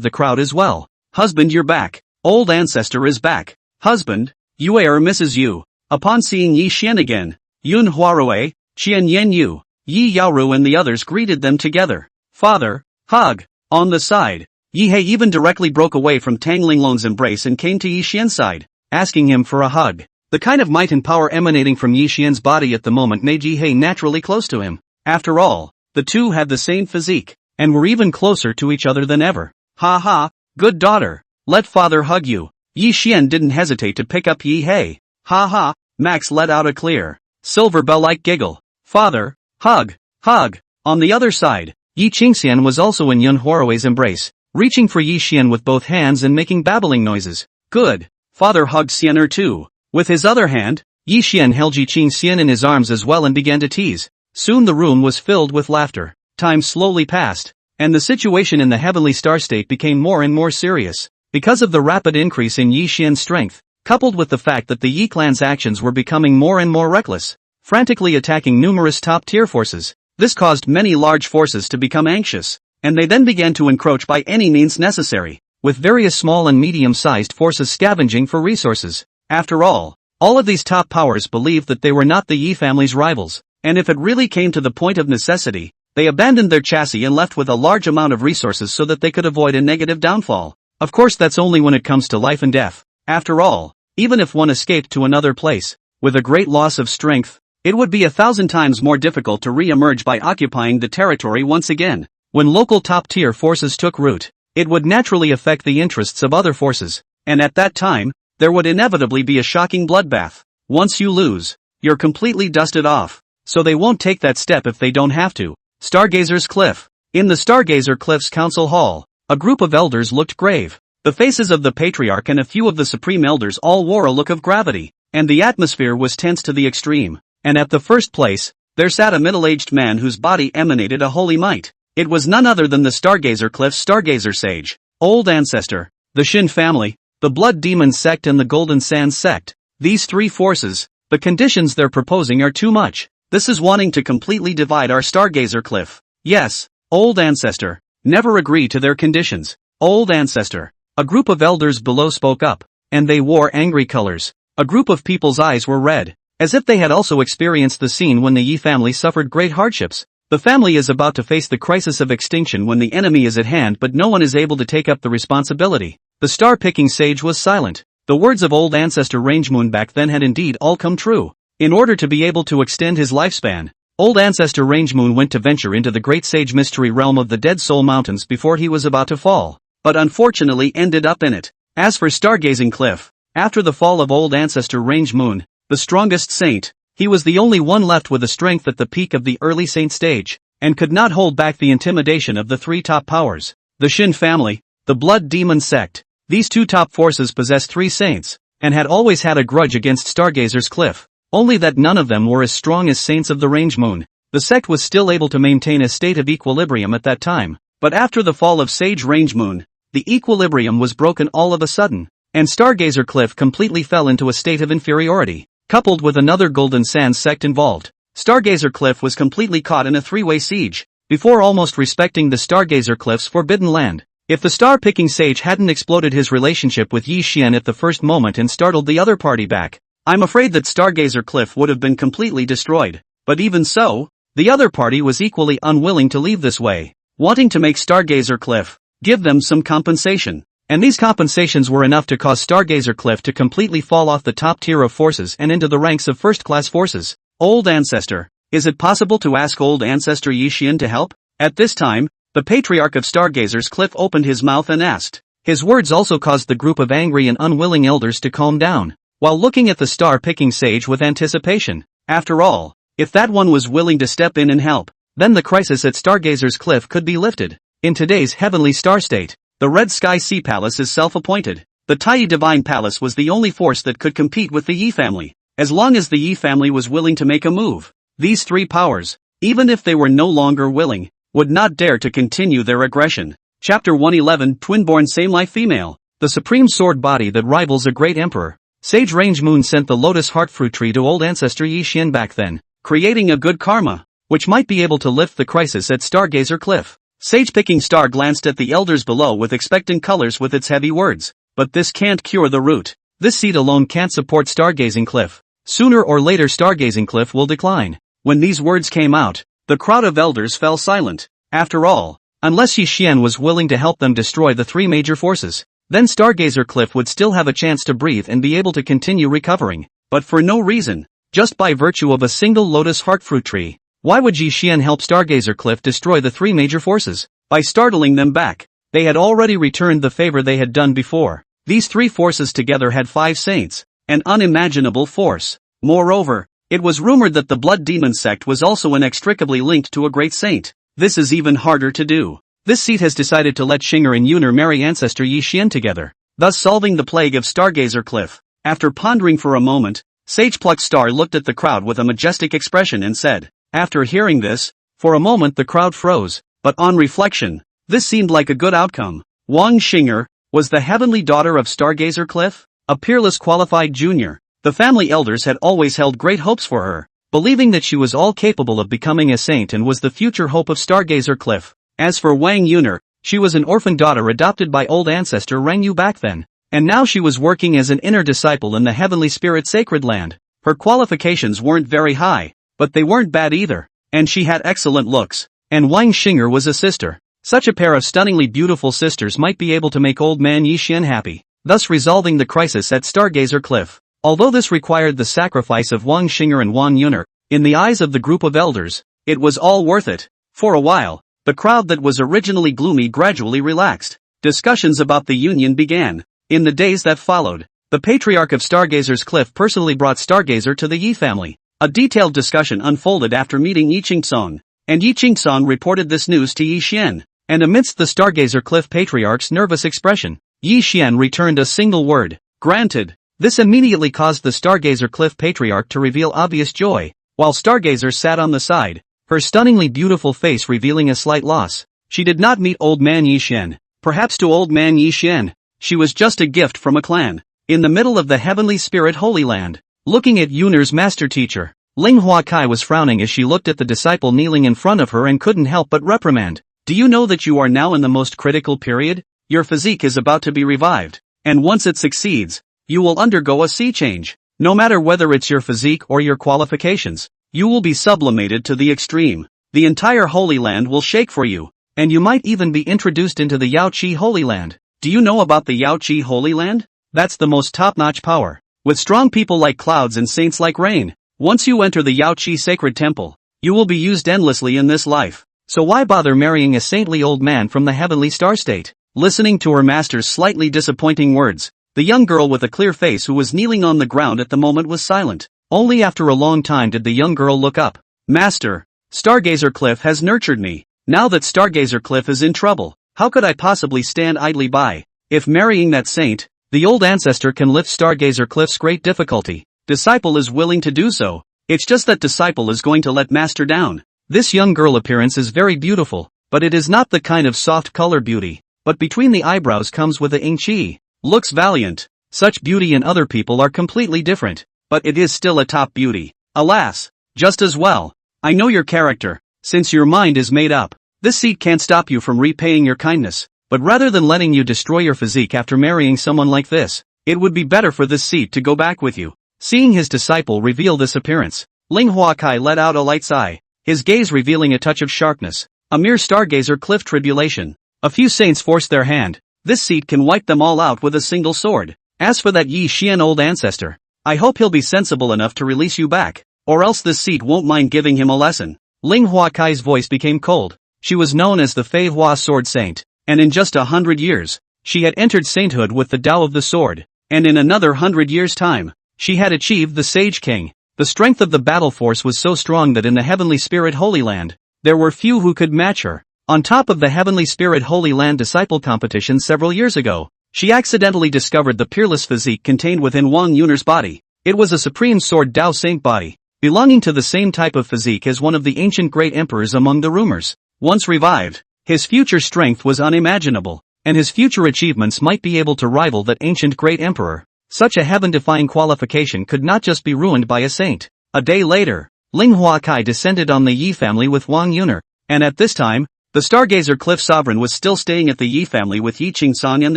the crowd as well. Husband, you're back. Old ancestor is back. Husband, Yue misses you. Upon seeing Yi Xian again, Yun Huarue, Qian Yanyu, Yi Yaoru and the others greeted them together. Father, hug. On the side, Yi He even directly broke away from Tang Linglong's embrace and came to Yi Xian's side, asking him for a hug. The kind of might and power emanating from Yi Xian's body at the moment made Yi He naturally close to him. After all, the two had the same physique, and were even closer to each other than ever. Ha ha, good daughter, let father hug you. Yi Xian didn't hesitate to pick up Yi He. Ha ha, Max let out a clear, silver bell-like giggle. Father, hug, hug. On the other side, Yi Qingxian was also in Yun Huarue's embrace, reaching for Yi Xian with both hands and making babbling noises. Good. Father hugged Xianer too. With his other hand, Yi Xian held Yi Qingxian in his arms as well and began to tease. Soon the room was filled with laughter. Time slowly passed, and the situation in the heavenly star state became more and more serious. Because of the rapid increase in Yi Xian's strength, coupled with the fact that the Yi clan's actions were becoming more and more reckless, frantically attacking numerous top-tier forces, this caused many large forces to become anxious, and they then began to encroach by any means necessary. with various small and medium-sized forces scavenging for resources. After all of these top powers believed that they were not the Yi family's rivals, and if it really came to the point of necessity, they abandoned their chassis and left with a large amount of resources so that they could avoid a negative downfall. Of course, that's only when it comes to life and death. After all, even if one escaped to another place, with a great loss of strength, it would be 1,000 times more difficult to re-emerge by occupying the territory once again. When local top-tier forces took root, it would naturally affect the interests of other forces, and at that time, there would inevitably be a shocking bloodbath. Once you lose, you're completely dusted off, so they won't take that step if they don't have to. Stargazer's Cliff. In the Stargazer Cliff's council hall, a group of elders looked grave. The faces of the patriarch and a few of the supreme elders all wore a look of gravity, and the atmosphere was tense to the extreme. And at the first place, there sat a middle-aged man whose body emanated a holy might. It was none other than the Stargazer Cliff's Stargazer Sage, Old Ancestor, the Shin family, the Blood Demon sect and the Golden Sands sect. These three forces, the conditions they're proposing are too much. This is wanting to completely divide our Stargazer Cliff. Yes, Old Ancestor, never agree to their conditions. Old Ancestor. A group of elders below spoke up, and they wore angry colors. A group of people's eyes were red, as if they had also experienced the scene when the Yi family suffered great hardships. The family is about to face the crisis of extinction when the enemy is at hand, but no one is able to take up the responsibility. The star-picking sage was silent. The words of Old Ancestor Rangemoon back then had indeed all come true. In order to be able to extend his lifespan, Old Ancestor Rangemoon went to venture into the great sage mystery realm of the Dead Soul Mountains before he was about to fall, but unfortunately ended up in it. As for Stargazing Cliff, after the fall of Old Ancestor Rangemoon, the strongest saint, he was the only one left with a strength at the peak of the early saint stage, and could not hold back the intimidation of the three top powers. The Shin family, the Blood Demon sect. These two top forces possessed three saints, and had always had a grudge against Stargazer's Cliff, only that none of them were as strong as saints of the Rangemoon. The sect was still able to maintain a state of equilibrium at that time, but after the fall of Sage Rangemoon, the equilibrium was broken all of a sudden, and Stargazer Cliff completely fell into a state of inferiority. Coupled with another Golden Sands sect involved, Stargazer Cliff was completely caught in a three-way siege, before almost respecting the Stargazer Cliff's forbidden land. If the star-picking sage hadn't exploded his relationship with Yi Xian at the first moment and startled the other party back, I'm afraid that Stargazer Cliff would have been completely destroyed. But even so, the other party was equally unwilling to leave this way, wanting to make Stargazer Cliff give them some compensation. And these compensations were enough to cause Stargazer Cliff to completely fall off the top tier of forces and into the ranks of first-class forces. Old Ancestor. Is it possible to ask Old Ancestor Yi Xian to help? At this time, the Patriarch of Stargazer's Cliff opened his mouth and asked. His words also caused the group of angry and unwilling elders to calm down, while looking at the star-picking sage with anticipation. After all, if that one was willing to step in and help, then the crisis at Stargazer's Cliff could be lifted. In today's heavenly star state, the Red Sky Sea Palace is self-appointed. The Tai Divine Palace was the only force that could compete with the Yi family, as long as the Yi family was willing to make a move. These three powers, even if they were no longer willing, would not dare to continue their aggression. Chapter 111 Twin-born same-life female. The supreme sword body that rivals a great emperor. Sage Rangemoon sent the lotus heart fruit tree to Old Ancestor Yi Xian back then, creating a good karma, which might be able to lift the crisis at Stargazer Cliff. Sage-picking star glanced at the elders below with expectant colors with its heavy words. But this can't cure the root. This seed alone can't support Stargazing Cliff. Sooner or later Stargazing Cliff will decline. When these words came out, the crowd of elders fell silent. After all, unless Yi Xian was willing to help them destroy the three major forces, then Stargazer Cliff would still have a chance to breathe and be able to continue recovering. But for no reason, just by virtue of a single lotus heart fruit tree. Why would Yi Xian help Stargazer Cliff destroy the three major forces? By startling them back. They had already returned the favor they had done before. These three forces together had 5 saints, an unimaginable force. Moreover, it was rumored that the Blood Demon sect was also inextricably linked to a great saint. This is even harder to do. This seat has decided to let Xinger and Yuner marry Ancestor Yi Xian together, thus solving the plague of Stargazer Cliff. After pondering for a moment, Sage Plucked Star looked at the crowd with a majestic expression and said. After hearing this, for a moment the crowd froze, but on reflection, this seemed like a good outcome. Wang Xinger was the heavenly daughter of Stargazer Cliff, a peerless qualified junior. The family elders had always held great hopes for her, believing that she was all capable of becoming a saint and was the future hope of Stargazer Cliff. As for Wang Yuner, She was an orphan daughter adopted by old ancestor Rang Yu back then, and now she was working as an inner disciple in the Heavenly Spirit Sacred Land. Her qualifications weren't very high, but they weren't bad either, and she had excellent looks. And Wang Xing'er was a sister. Such a pair of stunningly beautiful sisters might be able to make old man Yi Xian happy, thus resolving the crisis at Stargazer Cliff. Although this required the sacrifice of Wang Xing'er and Wang Yuner, in the eyes of the group of elders, it was all worth it. For a while, the crowd that was originally gloomy gradually relaxed. Discussions about the union began. In the days that followed, the patriarch of Stargazer's Cliff personally brought Stargazer to the Yi family. A detailed discussion unfolded after meeting Yi Qingsong, and Yi Qingsong reported this news to Yi Xian. And amidst the Stargazer Cliff patriarch's nervous expression, Yi Xian returned a single word: granted. This immediately caused the Stargazer Cliff patriarch to reveal obvious joy, while Stargazer sat on the side, her stunningly beautiful face revealing a slight loss. She did not meet old man Yi Xian. Perhaps to old man Yi Xian, she was just a gift from a clan. In the middle of the Heavenly Spirit Holy Land, looking at Yuner's master teacher, Ling Hua Kai was frowning as she looked at the disciple kneeling in front of her and couldn't help but reprimand. Do you know that you are now in the most critical period? Your physique is about to be revived, and once it succeeds, you will undergo a sea change. No matter whether it's your physique or your qualifications, you will be sublimated to the extreme. The entire Holy Land will shake for you, and you might even be introduced into the Yaoqi Holy Land. Do you know about the Yaoqi Holy Land? That's the most top-notch power, with strong people like clouds and saints like rain. Once you enter the Yaoqi Sacred Temple, you will be used endlessly in this life. So why bother marrying a saintly old man from the Heavenly Star State? Listening to her master's slightly disappointing words, the young girl with a clear face who was kneeling on the ground at the moment was silent. Only after a long time did the young girl look up. Master, Stargazer Cliff has nurtured me. Now that Stargazer Cliff is in trouble, how could I possibly stand idly by? If marrying that saint, the old ancestor can lift Stargazer Cliff's great difficulty, disciple is willing to do so. It's just that disciple is going to let master down. This young girl appearance is very beautiful, but it is not the kind of soft color beauty, but between the eyebrows comes with a ing chi. Looks valiant. Such beauty in other people are completely different, but it is still a top beauty. Alas, just as well. I know your character. Since your mind is made up, this seat can't stop you from repaying your kindness, but rather than letting you destroy your physique after marrying someone like this, it would be better for this seat to go back with you. Seeing his disciple reveal this appearance, Ling Hua Kai let out a light sigh, his gaze revealing a touch of sharpness. A mere Stargazer Cliff tribulation. A few saints forced their hand. This seat can wipe them all out with a single sword. As for that Yi Xian old ancestor, I hope he'll be sensible enough to release you back, or else this seat won't mind giving him a lesson. Ling Hua Kai's voice became cold. She was known as the Fei Hua Sword Saint, and in just 100 years, she had entered sainthood with the Tao of the Sword, and in another 100 years' time, she had achieved the Sage King. The strength of the battle force was so strong that in the Heavenly Spirit Holy Land, there were few who could match her. On top of the Heavenly Spirit Holy Land disciple competition several years ago, she accidentally discovered the peerless physique contained within Wang Yuner's body. It was a supreme sword Tao Saint body, belonging to the same type of physique as one of the ancient great emperors among the rumors. Once revived, his future strength was unimaginable, and his future achievements might be able to rival that ancient great emperor. Such a heaven-defying qualification could not just be ruined by a saint. A day later, Ling Hua Kai descended on the Yi family with Wang Yuner, and at this time, the Stargazer Cliff Sovereign was still staying at the Yi family with Yi Qingsong and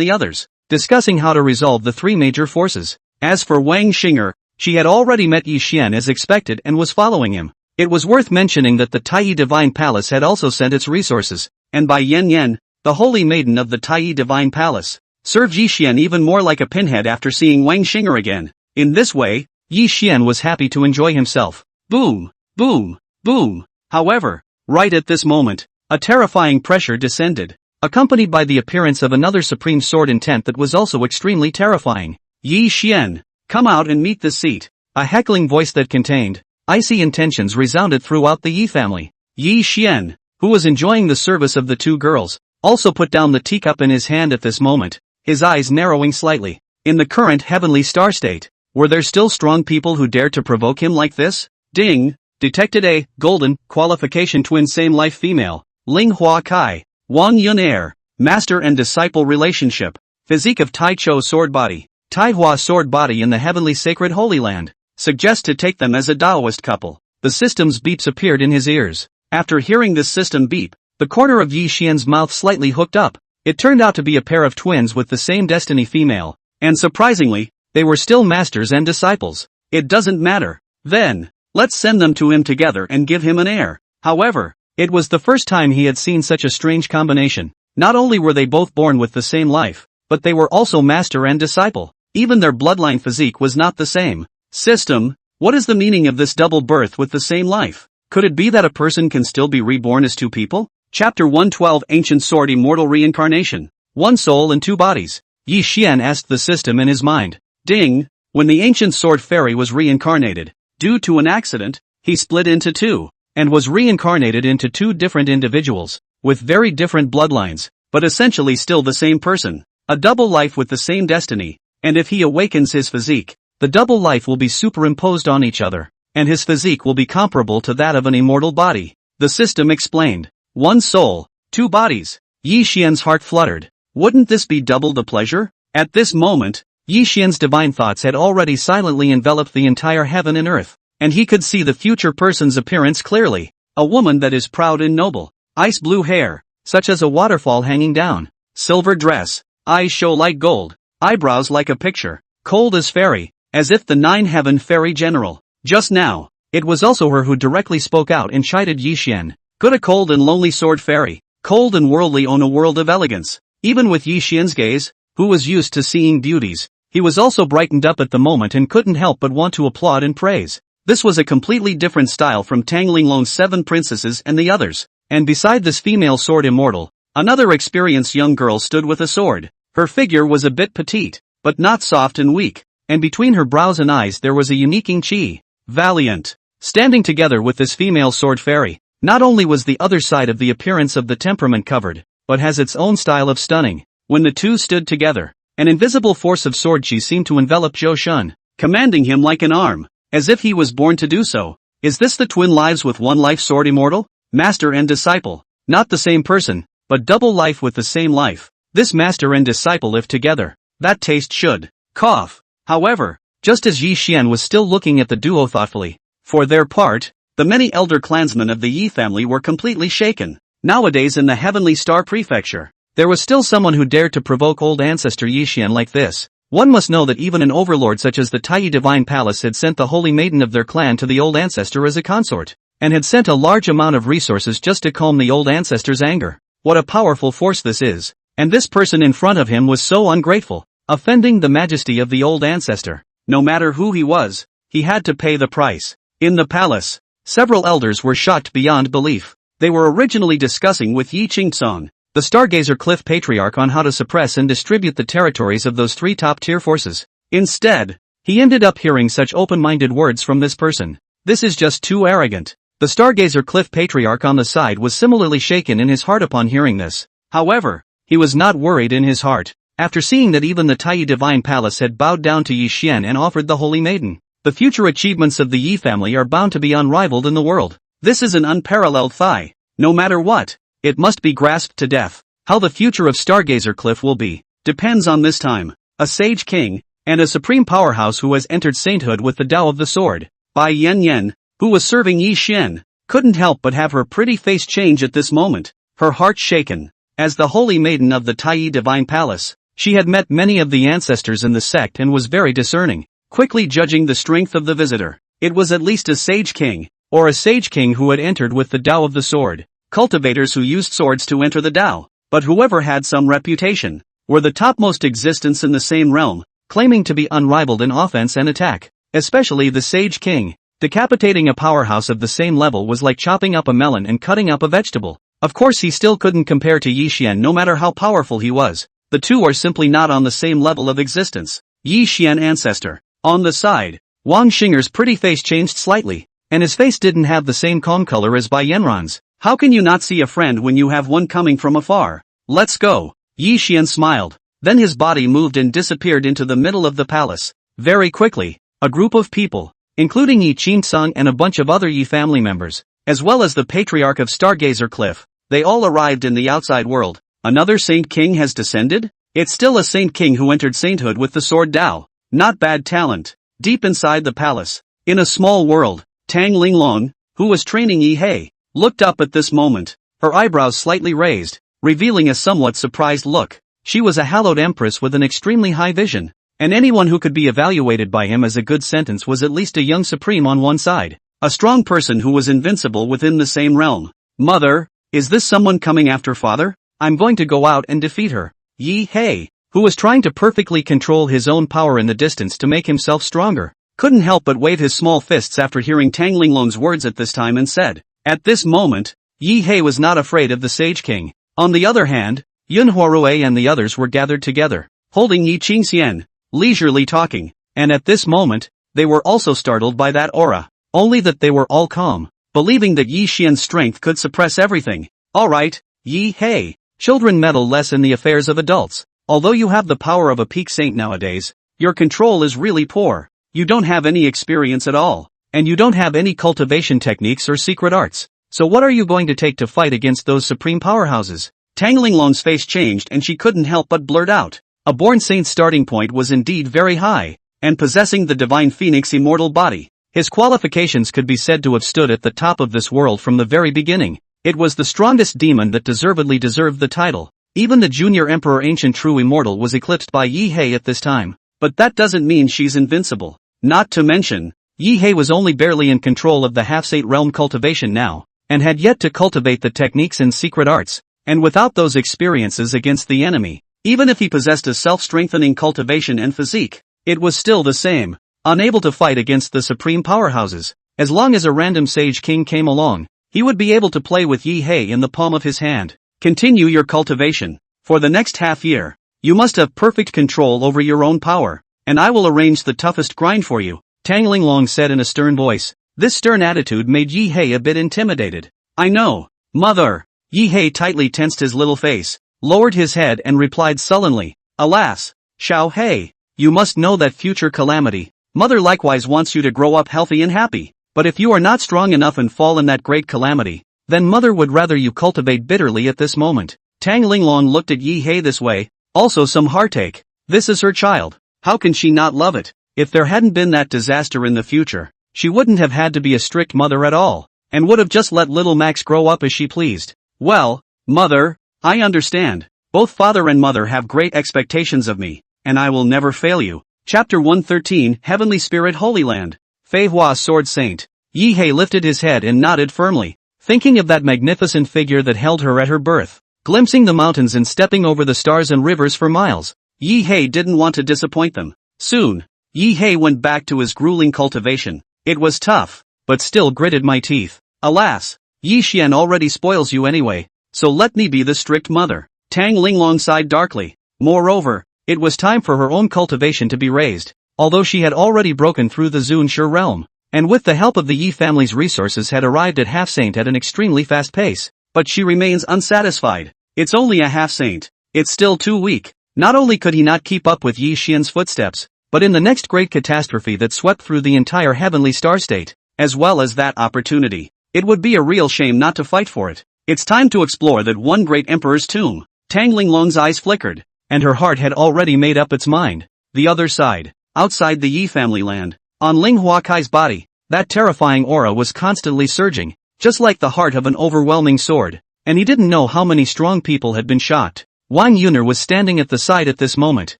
the others, discussing how to resolve the three major forces. As for Wang Xing'er, she had already met Yi Xian as expected and was following him. It was worth mentioning that the Taiyi Divine Palace had also sent its resources, and by Yan Yan, the holy maiden of the Taiyi Divine Palace, served Yi Xian even more like a pinhead after seeing Wang Xing'er again. In this way, Yi Xian was happy to enjoy himself. Boom, boom, boom. However, right at this moment, a terrifying pressure descended, accompanied by the appearance of another supreme sword intent that was also extremely terrifying. Yi Xian, come out and meet this seat. A heckling voice that contained icy intentions resounded throughout the Yi family. Yi Xian, who was enjoying the service of the two girls, also put down the teacup in his hand at this moment, his eyes narrowing slightly. In the current Heavenly Star State, were there still strong people who dared to provoke him like this? Ding! Detected a golden qualification twin same life female. Ling Hua Kai, Wang Yun heir, master and disciple relationship. Physique of Tai Cho sword body. Tai Hua sword body in the Heavenly Sacred Holy Land. Suggest to take them as a Taoist couple. The system's beeps appeared in his ears. After hearing this system beep, The corner of Yi Xian's mouth slightly hooked up. It turned out to be a pair of twins with the same destiny female, and surprisingly, they were still masters and disciples. It doesn't matter. Then, let's send them to him together and give him an heir. However, it was the first time he had seen such a strange combination. Not only were they both born with the same life, but they were also master and disciple. Even their bloodline physique was not the same. System, what is the meaning of this double birth with the same life? Could it be that a person can still be reborn as two people? Chapter 112 Ancient Sword Immortal Reincarnation. One soul and two bodies. Yi Xian asked the system in his mind. Ding! When the ancient sword fairy was reincarnated, due to an accident, he split into two, and was reincarnated into two different individuals, with very different bloodlines, but essentially still the same person. A double life with the same destiny, and if he awakens his physique, the double life will be superimposed on each other, and his physique will be comparable to that of an immortal body. The system explained. One soul, two bodies. Yi Xian's heart fluttered. Wouldn't this be double the pleasure? At this moment, Yi Xian's divine thoughts had already silently enveloped the entire heaven and earth, and he could see the future person's appearance clearly. A woman that is proud and noble. Ice blue hair, such as a waterfall hanging down. Silver dress, eyes show like gold, eyebrows like a picture. Cold as fairy, as if the nine-heaven fairy general. Just now, it was also her who directly spoke out and chided Yi Xian. Good a cold and lonely sword fairy, cold and worldly on a world of elegance. Even with Yi Xian's gaze, who was used to seeing beauties, he was also brightened up at the moment and couldn't help but want to applaud and praise. This was a completely different style from Tang Linglong's 7 princesses and the others. And beside this female sword immortal, another experienced young girl stood with a sword. Her figure was a bit petite, but not soft and weak, and between her brows and eyes there was a unique qi. Valiant. Standing together with this female sword fairy, not only was the other side of the appearance of the temperament covered, but has its own style of stunning. When the two stood together, an invisible force of sword qi seemed to envelop Zhou Shun, commanding him like an arm, as if he was born to do so. Is this the twin lives with one life sword immortal? Master and disciple. Not the same person, but double life with the same life. This master and disciple if together, that taste should. Cough. However, just as Yi Xian was still looking at the duo thoughtfully, for their part, the many elder clansmen of the Yi family were completely shaken. Nowadays in the Heavenly Star Prefecture, there was still someone who dared to provoke old ancestor Yi Xian like this. One must know that even an overlord such as the Taiyi Divine Palace had sent the holy maiden of their clan to the old ancestor as a consort, and had sent a large amount of resources just to calm the old ancestor's anger. What a powerful force this is. And this person in front of him was so ungrateful, offending the majesty of the old ancestor. No matter who he was, he had to pay the price. In the palace, several elders were shocked beyond belief. They were originally discussing with Yi Qingtsong, the Stargazer Cliff Patriarch, on how to suppress and distribute the territories of those 3 top-tier forces. Instead, he ended up hearing such open-minded words from this person. This is just too arrogant. The Stargazer Cliff Patriarch on the side was similarly shaken in his heart upon hearing this. However, he was not worried in his heart, after seeing that even the Taiyi Divine Palace had bowed down to Yi Xian and offered the Holy Maiden. The future achievements of the Yi family are bound to be unrivaled in the world. This is an unparalleled thigh. No matter what, it must be grasped to death. How the future of Stargazer Cliff will be, depends on this time. A sage king, and a supreme powerhouse who has entered sainthood with the Tao of the Sword. Bai Yan, who was serving Yi Xian, couldn't help but have her pretty face change at this moment, her heart shaken. As the Holy Maiden of the Taiyi Divine Palace, she had met many of the ancestors in the sect and was very discerning, quickly judging the strength of the visitor. It was at least a sage king, or a sage king who had entered with the Tao of the Sword. Cultivators who used swords to enter the Tao, but whoever had some reputation, were the topmost existence in the same realm, claiming to be unrivaled in offense and attack, especially the Sage King. Decapitating a powerhouse of the same level was like chopping up a melon and cutting up a vegetable. Of course he still couldn't compare to Yi Xian no matter how powerful he was. The two are simply not on the same level of existence. Yi Xian ancestor. On the side, Wang Xinger's pretty face changed slightly, and his face didn't have the same calm color as Bai Yanran's. How can you not see a friend when you have one coming from afar? Let's go. Yi Xian smiled. Then his body moved and disappeared into the middle of the palace. Very quickly, a group of people, including Yi Qingtsong and a bunch of other Yi family members, as well as the Patriarch of Stargazer Cliff, they all arrived in the outside world. Another Saint King has descended? It's still a Saint King who entered sainthood with the sword Dao. Not bad talent. Deep inside the palace, in a small world, Tang Linglong, who was training Yi He, looked up at this moment. her eyebrows slightly raised, revealing a somewhat surprised look. She was a hallowed empress with an extremely high vision, and anyone who could be evaluated by him as a good sentence was at least a young supreme on one side, a strong person who was invincible within the same realm. Mother, is this someone coming after father? I'm going to go out and defeat her. Yi Hei, who was trying to perfectly control his own power in the distance to make himself stronger, couldn't help but wave his small fists after hearing Tang Linglong's words at this time and said, at this moment, Yi Hei was not afraid of the Sage King. On the other hand, Yun Huarui and the others were gathered together, holding Yi Qingxian, leisurely talking, and at this moment, they were also startled by that aura, only that they were all calm, believing that Yi Xian's strength could suppress everything. Alright, Yi Hei, children meddle less in the affairs of adults. Although you have the power of a peak saint nowadays, your control is really poor. You don't have any experience at all, and you don't have any cultivation techniques or secret arts. So what are you going to take to fight against those supreme powerhouses? Tang Linglong's face changed and she couldn't help but blurt out. A born saint's starting point was indeed very high, and possessing the divine phoenix immortal body, his qualifications could be said to have stood at the top of this world from the very beginning. It was the strongest demon that deservedly deserved the title. Even the junior emperor ancient true immortal was eclipsed by Yi Hei at this time. But that doesn't mean she's invincible. Not to mention, Yi Hei was only barely in control of the half-saint realm cultivation now, and had yet to cultivate the techniques and secret arts, and without those experiences against the enemy, even if he possessed a self-strengthening cultivation and physique, it was still the same, unable to fight against the supreme powerhouses. As long as a random Sage King came along, he would be able to play with Yi Hei in the palm of his hand. Continue your cultivation. For the next half year, you must have perfect control over your own power, and I will arrange the toughest grind for you, Tang Linglong said in a stern voice. This stern attitude made Yi Hei a bit intimidated. I know, mother. Yi Hei tightly tensed his little face, lowered his head and replied sullenly, alas, Xiao Hei, you must know that future calamity. Mother likewise wants you to grow up healthy and happy, but if you are not strong enough and fall in that great calamity, then mother would rather you cultivate bitterly at this moment. Tang Linglong looked at Yi Hei this way, also some heartache. This is her child. How can she not love it? If there hadn't been that disaster in the future, she wouldn't have had to be a strict mother at all, and would have just let little Max grow up as she pleased. Well, mother, I understand. Both father and mother have great expectations of me, and I will never fail you. Chapter 113 Heavenly Spirit Holy Land. Fei Hua Sword Saint. Yi Hei lifted his head and nodded firmly, thinking of that magnificent figure that held her at her birth, glimpsing the mountains and stepping over the stars and rivers for miles. Yi Hei didn't want to disappoint them. Soon, Yi Hei went back to his grueling cultivation. It was tough, but still gritted my teeth. Alas, Yi Xian already spoils you anyway, so let me be the strict mother. Tang Linglong sighed darkly. Moreover, it was time for her own cultivation to be raised, although she had already broken through the Zun-Shi realm, and with the help of the Yi family's resources had arrived at half-saint at an extremely fast pace. But she remains unsatisfied. It's only a half-saint. It's still too weak. Not only could he not keep up with Yi Xian's footsteps, but in the next great catastrophe that swept through the entire heavenly star state, as well as that opportunity, it would be a real shame not to fight for it. It's time to explore that one great emperor's tomb. Tang Linglong's eyes flickered, and her heart had already made up its mind. The other side, outside the Yi family land, on Ling Huakai's body, that terrifying aura was constantly surging, just like the heart of an overwhelming sword, and he didn't know how many strong people had been shot. Wang Yuner was standing at the side at this moment,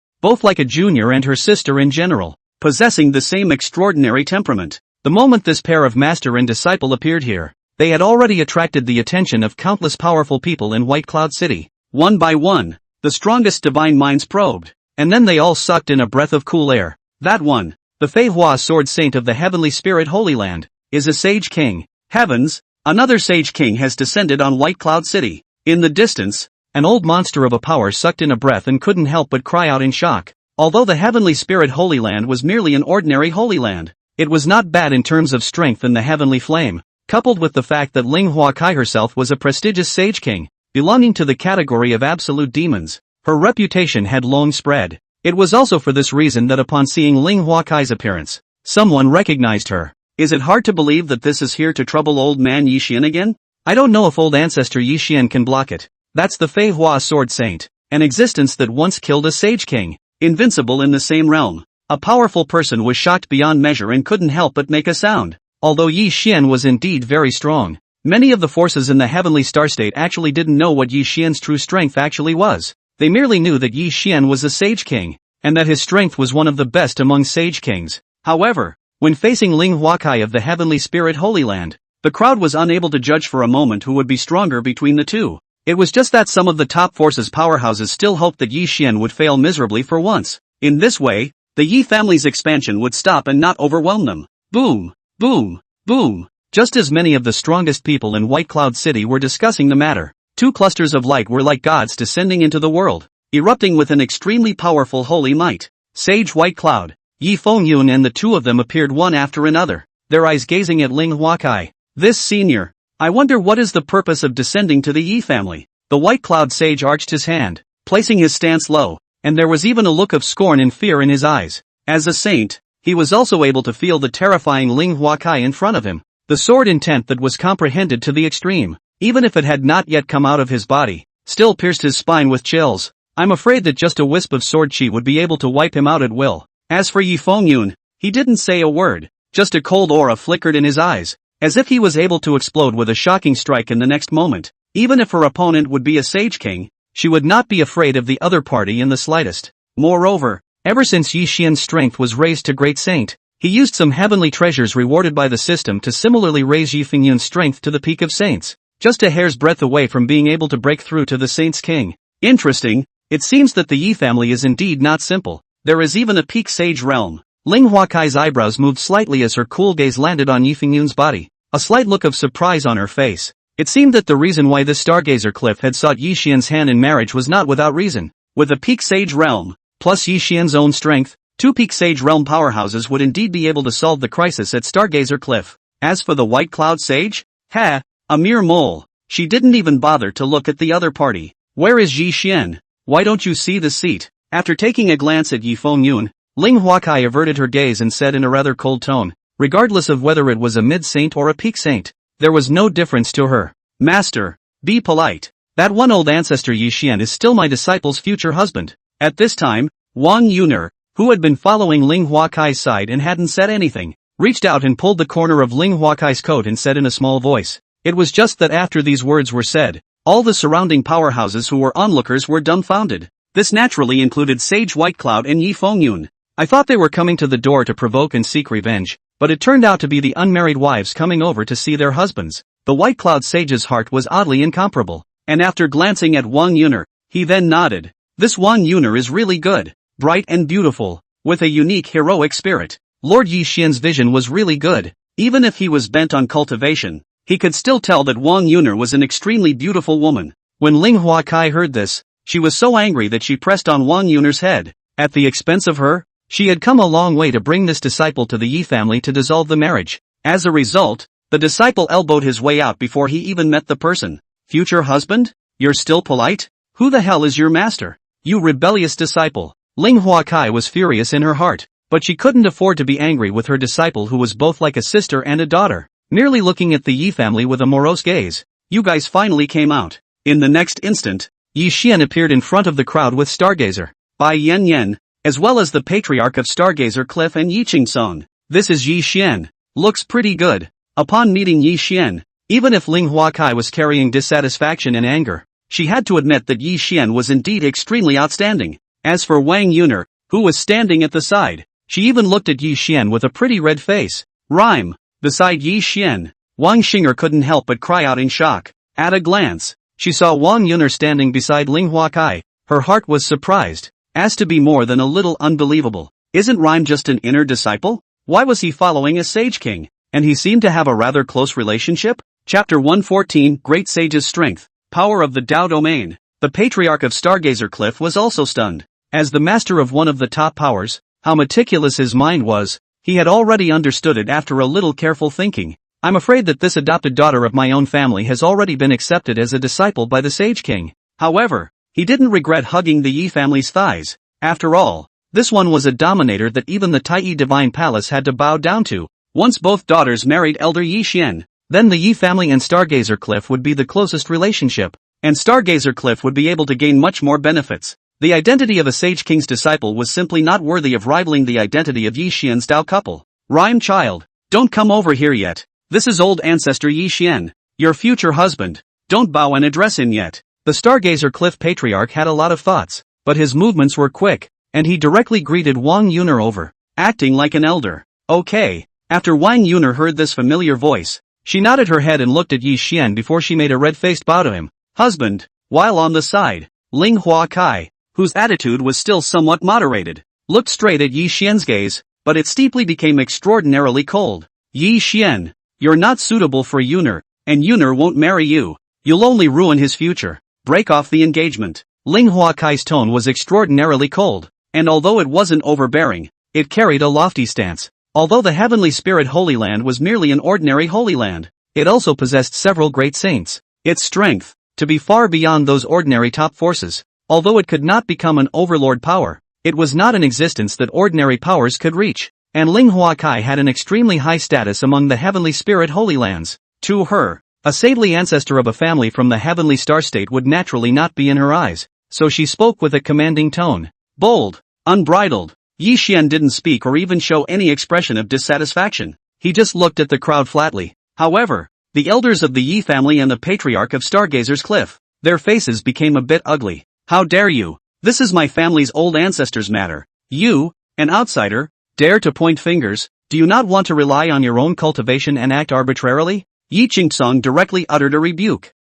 both like a junior and her sister in general, possessing the same extraordinary temperament. The moment this pair of master and disciple appeared here, they had already attracted the attention of countless powerful people in White Cloud City. One by one, the strongest divine minds probed, and then they all sucked in a breath of cool air. That one, the Fei Hua Sword Saint of the Heavenly Spirit Holy Land, is a Sage King. Heavens, another Sage King has descended on White Cloud City. In the distance, an old monster of a power sucked in a breath and couldn't help but cry out in shock. Although the Heavenly Spirit Holy Land was merely an ordinary Holy Land, it was not bad in terms of strength and the heavenly flame, coupled with the fact that Ling Huakai herself was a prestigious Sage King, belonging to the category of absolute demons. Her reputation had long spread. It was also for this reason that upon seeing Ling Huakai's appearance, someone recognized her. Is it hard to believe that this is here to trouble old man Yi Xian again? I don't know if old ancestor Yi Xian can block it. That's the Fei Hua Sword Saint, an existence that once killed a Sage King, invincible in the same realm. A powerful person was shocked beyond measure and couldn't help but make a sound. Although Yi Xian was indeed very strong, Many of the forces in the heavenly star state actually didn't know what Yi Xian's true strength actually was. They merely knew that Yi Xian was a sage king, and that his strength was one of the best among sage kings. However, when facing Ling Huakai of the Heavenly Spirit Holy Land, the crowd was unable to judge for a moment who would be stronger between the two. It was just that some of the top forces powerhouses still hoped that Yi Xian would fail miserably for once. In this way, the Yi family's expansion would stop and not overwhelm them. Boom, boom, boom. Just as many of the strongest people in White Cloud City were discussing the matter, two clusters of light were like gods descending into the world, erupting with an extremely powerful holy might. Sage White Cloud, Yi Fengyun and the two of them appeared one after another, their eyes gazing at Ling Huakai. This senior. I wonder what is the purpose of descending to the Yi family. The White Cloud Sage arched his hand, placing his stance low, and there was even a look of scorn and fear in his eyes. As a saint, he was also able to feel the terrifying Ling Huakai in front of him. The sword intent that was comprehended to the extreme, even if it had not yet come out of his body, still pierced his spine with chills. I'm afraid that just a wisp of sword chi would be able to wipe him out at will. As for Yi Fengyun, he didn't say a word, just a cold aura flickered in his eyes, as if he was able to explode with a shocking strike in the next moment. Even if her opponent would be a sage king, she would not be afraid of the other party in the slightest. Moreover, ever since Yi Xian's strength was raised to great saint, he used some heavenly treasures rewarded by the system to similarly raise Yi Fengyun's strength to the peak of saints, just a hair's breadth away from being able to break through to the saint's king. Interesting, it seems that the Yi family is indeed not simple. There is even a peak sage realm. Ling Huakai's eyebrows moved slightly as her cool gaze landed on Yi Fengyun's body, a slight look of surprise on her face. It seemed that the reason why this stargazer cliff had sought Yi Xian's hand in marriage was not without reason. With a peak sage realm, plus Yi Xian's own strength, two peak sage realm powerhouses would indeed be able to solve the crisis at Stargazer Cliff. As for the White Cloud Sage? A mere mole. She didn't even bother to look at the other party. Where is Yi Xian? Why don't you see the seat? After taking a glance at Yi Fengyun, Ling Huakai averted her gaze and said in a rather cold tone, regardless of whether it was a mid-saint or a peak saint, there was no difference to her. Master, be polite. That one old ancestor Yi Xian is still my disciple's future husband. At this time, Wang Yuner, who had been following Ling Huakai's side and hadn't said anything, reached out and pulled the corner of Ling Huakai's coat and said in a small voice. It was just that after these words were said, all the surrounding powerhouses who were onlookers were dumbfounded. This naturally included Sage White Cloud and Yi Fengyun. I thought they were coming to the door to provoke and seek revenge, but it turned out to be the unmarried wives coming over to see their husbands. The White Cloud Sage's heart was oddly incomparable, and after glancing at Wang Yuner, he then nodded. This Wang Yuner is really good. Bright and beautiful, with a unique heroic spirit. Lord Yi Xian's vision was really good. Even if he was bent on cultivation, he could still tell that Wang Yuner was an extremely beautiful woman. When Ling Huakai heard this, she was so angry that she pressed on Wang Yuner's head. At the expense of her, she had come a long way to bring this disciple to the Yi family to dissolve the marriage. As a result, the disciple elbowed his way out before he even met the person. Future husband? You're still polite? Who the hell is your master? You rebellious disciple. Ling Huakai was furious in her heart, but she couldn't afford to be angry with her disciple who was both like a sister and a daughter, merely looking at the Yi family with a morose gaze. You guys finally came out. In the next instant, Yi Xian appeared in front of the crowd with Stargazer, Bai Yen Yen, as well as the patriarch of Stargazer Cliff and Yi Qing. This is Yi Xian. Looks pretty good. Upon meeting Yi Xian, even if Ling Huakai was carrying dissatisfaction and anger, she had to admit that Yi Xian was indeed extremely outstanding. As for Wang Yuner, who was standing at the side, she even looked at Yi Xian with a pretty red face. Rhyme. Beside Yi Xian, Wang Xinger couldn't help but cry out in shock. At a glance, she saw Wang Yuner standing beside Ling Huakai. Her heart was surprised, as to be more than a little unbelievable. Isn't Rhyme just an inner disciple? Why was he following a sage king? And he seemed to have a rather close relationship? Chapter 114, Great Sage's Strength, Power of the Dao Domain. The patriarch of Stargazer Cliff was also stunned. As the master of one of the top powers, how meticulous his mind was, he had already understood it after a little careful thinking. I'm afraid that this adopted daughter of my own family has already been accepted as a disciple by the Sage King. However, he didn't regret hugging the Yi family's thighs. After all, this one was a dominator that even the Taiyi Divine Palace had to bow down to. Once both daughters married Elder Yi Xian, then the Yi family and Stargazer Cliff would be the closest relationship, and Stargazer Cliff would be able to gain much more benefits. The identity of a Sage King's disciple was simply not worthy of rivaling the identity of Yi Xian's Dao couple. Rhyme child, don't come over here yet. This is old ancestor Yi Xian. Your future husband. Don't bow and address him yet. The Stargazer Cliff Patriarch had a lot of thoughts, but his movements were quick, and he directly greeted Wang Yuner over, acting like an elder. Okay. After Wang Yuner heard this familiar voice, she nodded her head and looked at Yi Xian before she made a red-faced bow to him. Husband. While on the side, Ling Hua Kai, whose attitude was still somewhat moderated, looked straight at Yi Xian's gaze, but it steeply became extraordinarily cold. Yi Xian, you're not suitable for Yuner, and Yuner won't marry you. You'll only ruin his future. Break off the engagement. Ling Hua Kai's tone was extraordinarily cold, and although it wasn't overbearing, it carried a lofty stance. Although the Heavenly Spirit Holy Land was merely an ordinary Holy Land, it also possessed several great saints. Its strength, to be far beyond those ordinary top forces. Although it could not become an overlord power, it was not an existence that ordinary powers could reach, and Ling Hua Kai had an extremely high status among the Heavenly Spirit Holy Lands. To her, a saintly ancestor of a family from the Heavenly Star State would naturally not be in her eyes, so she spoke with a commanding tone. Bold, unbridled. Yi Xian didn't speak or even show any expression of dissatisfaction. He just looked at the crowd flatly. However, the elders of the Yi family and the Patriarch of Stargazer's Cliff, their faces became a bit ugly. How dare you? This is my family's old ancestors' matter. You, an outsider, dare to point fingers? Do you not want to rely on your own cultivation and act arbitrarily? Yi Qingtsong directly uttered a rebuke.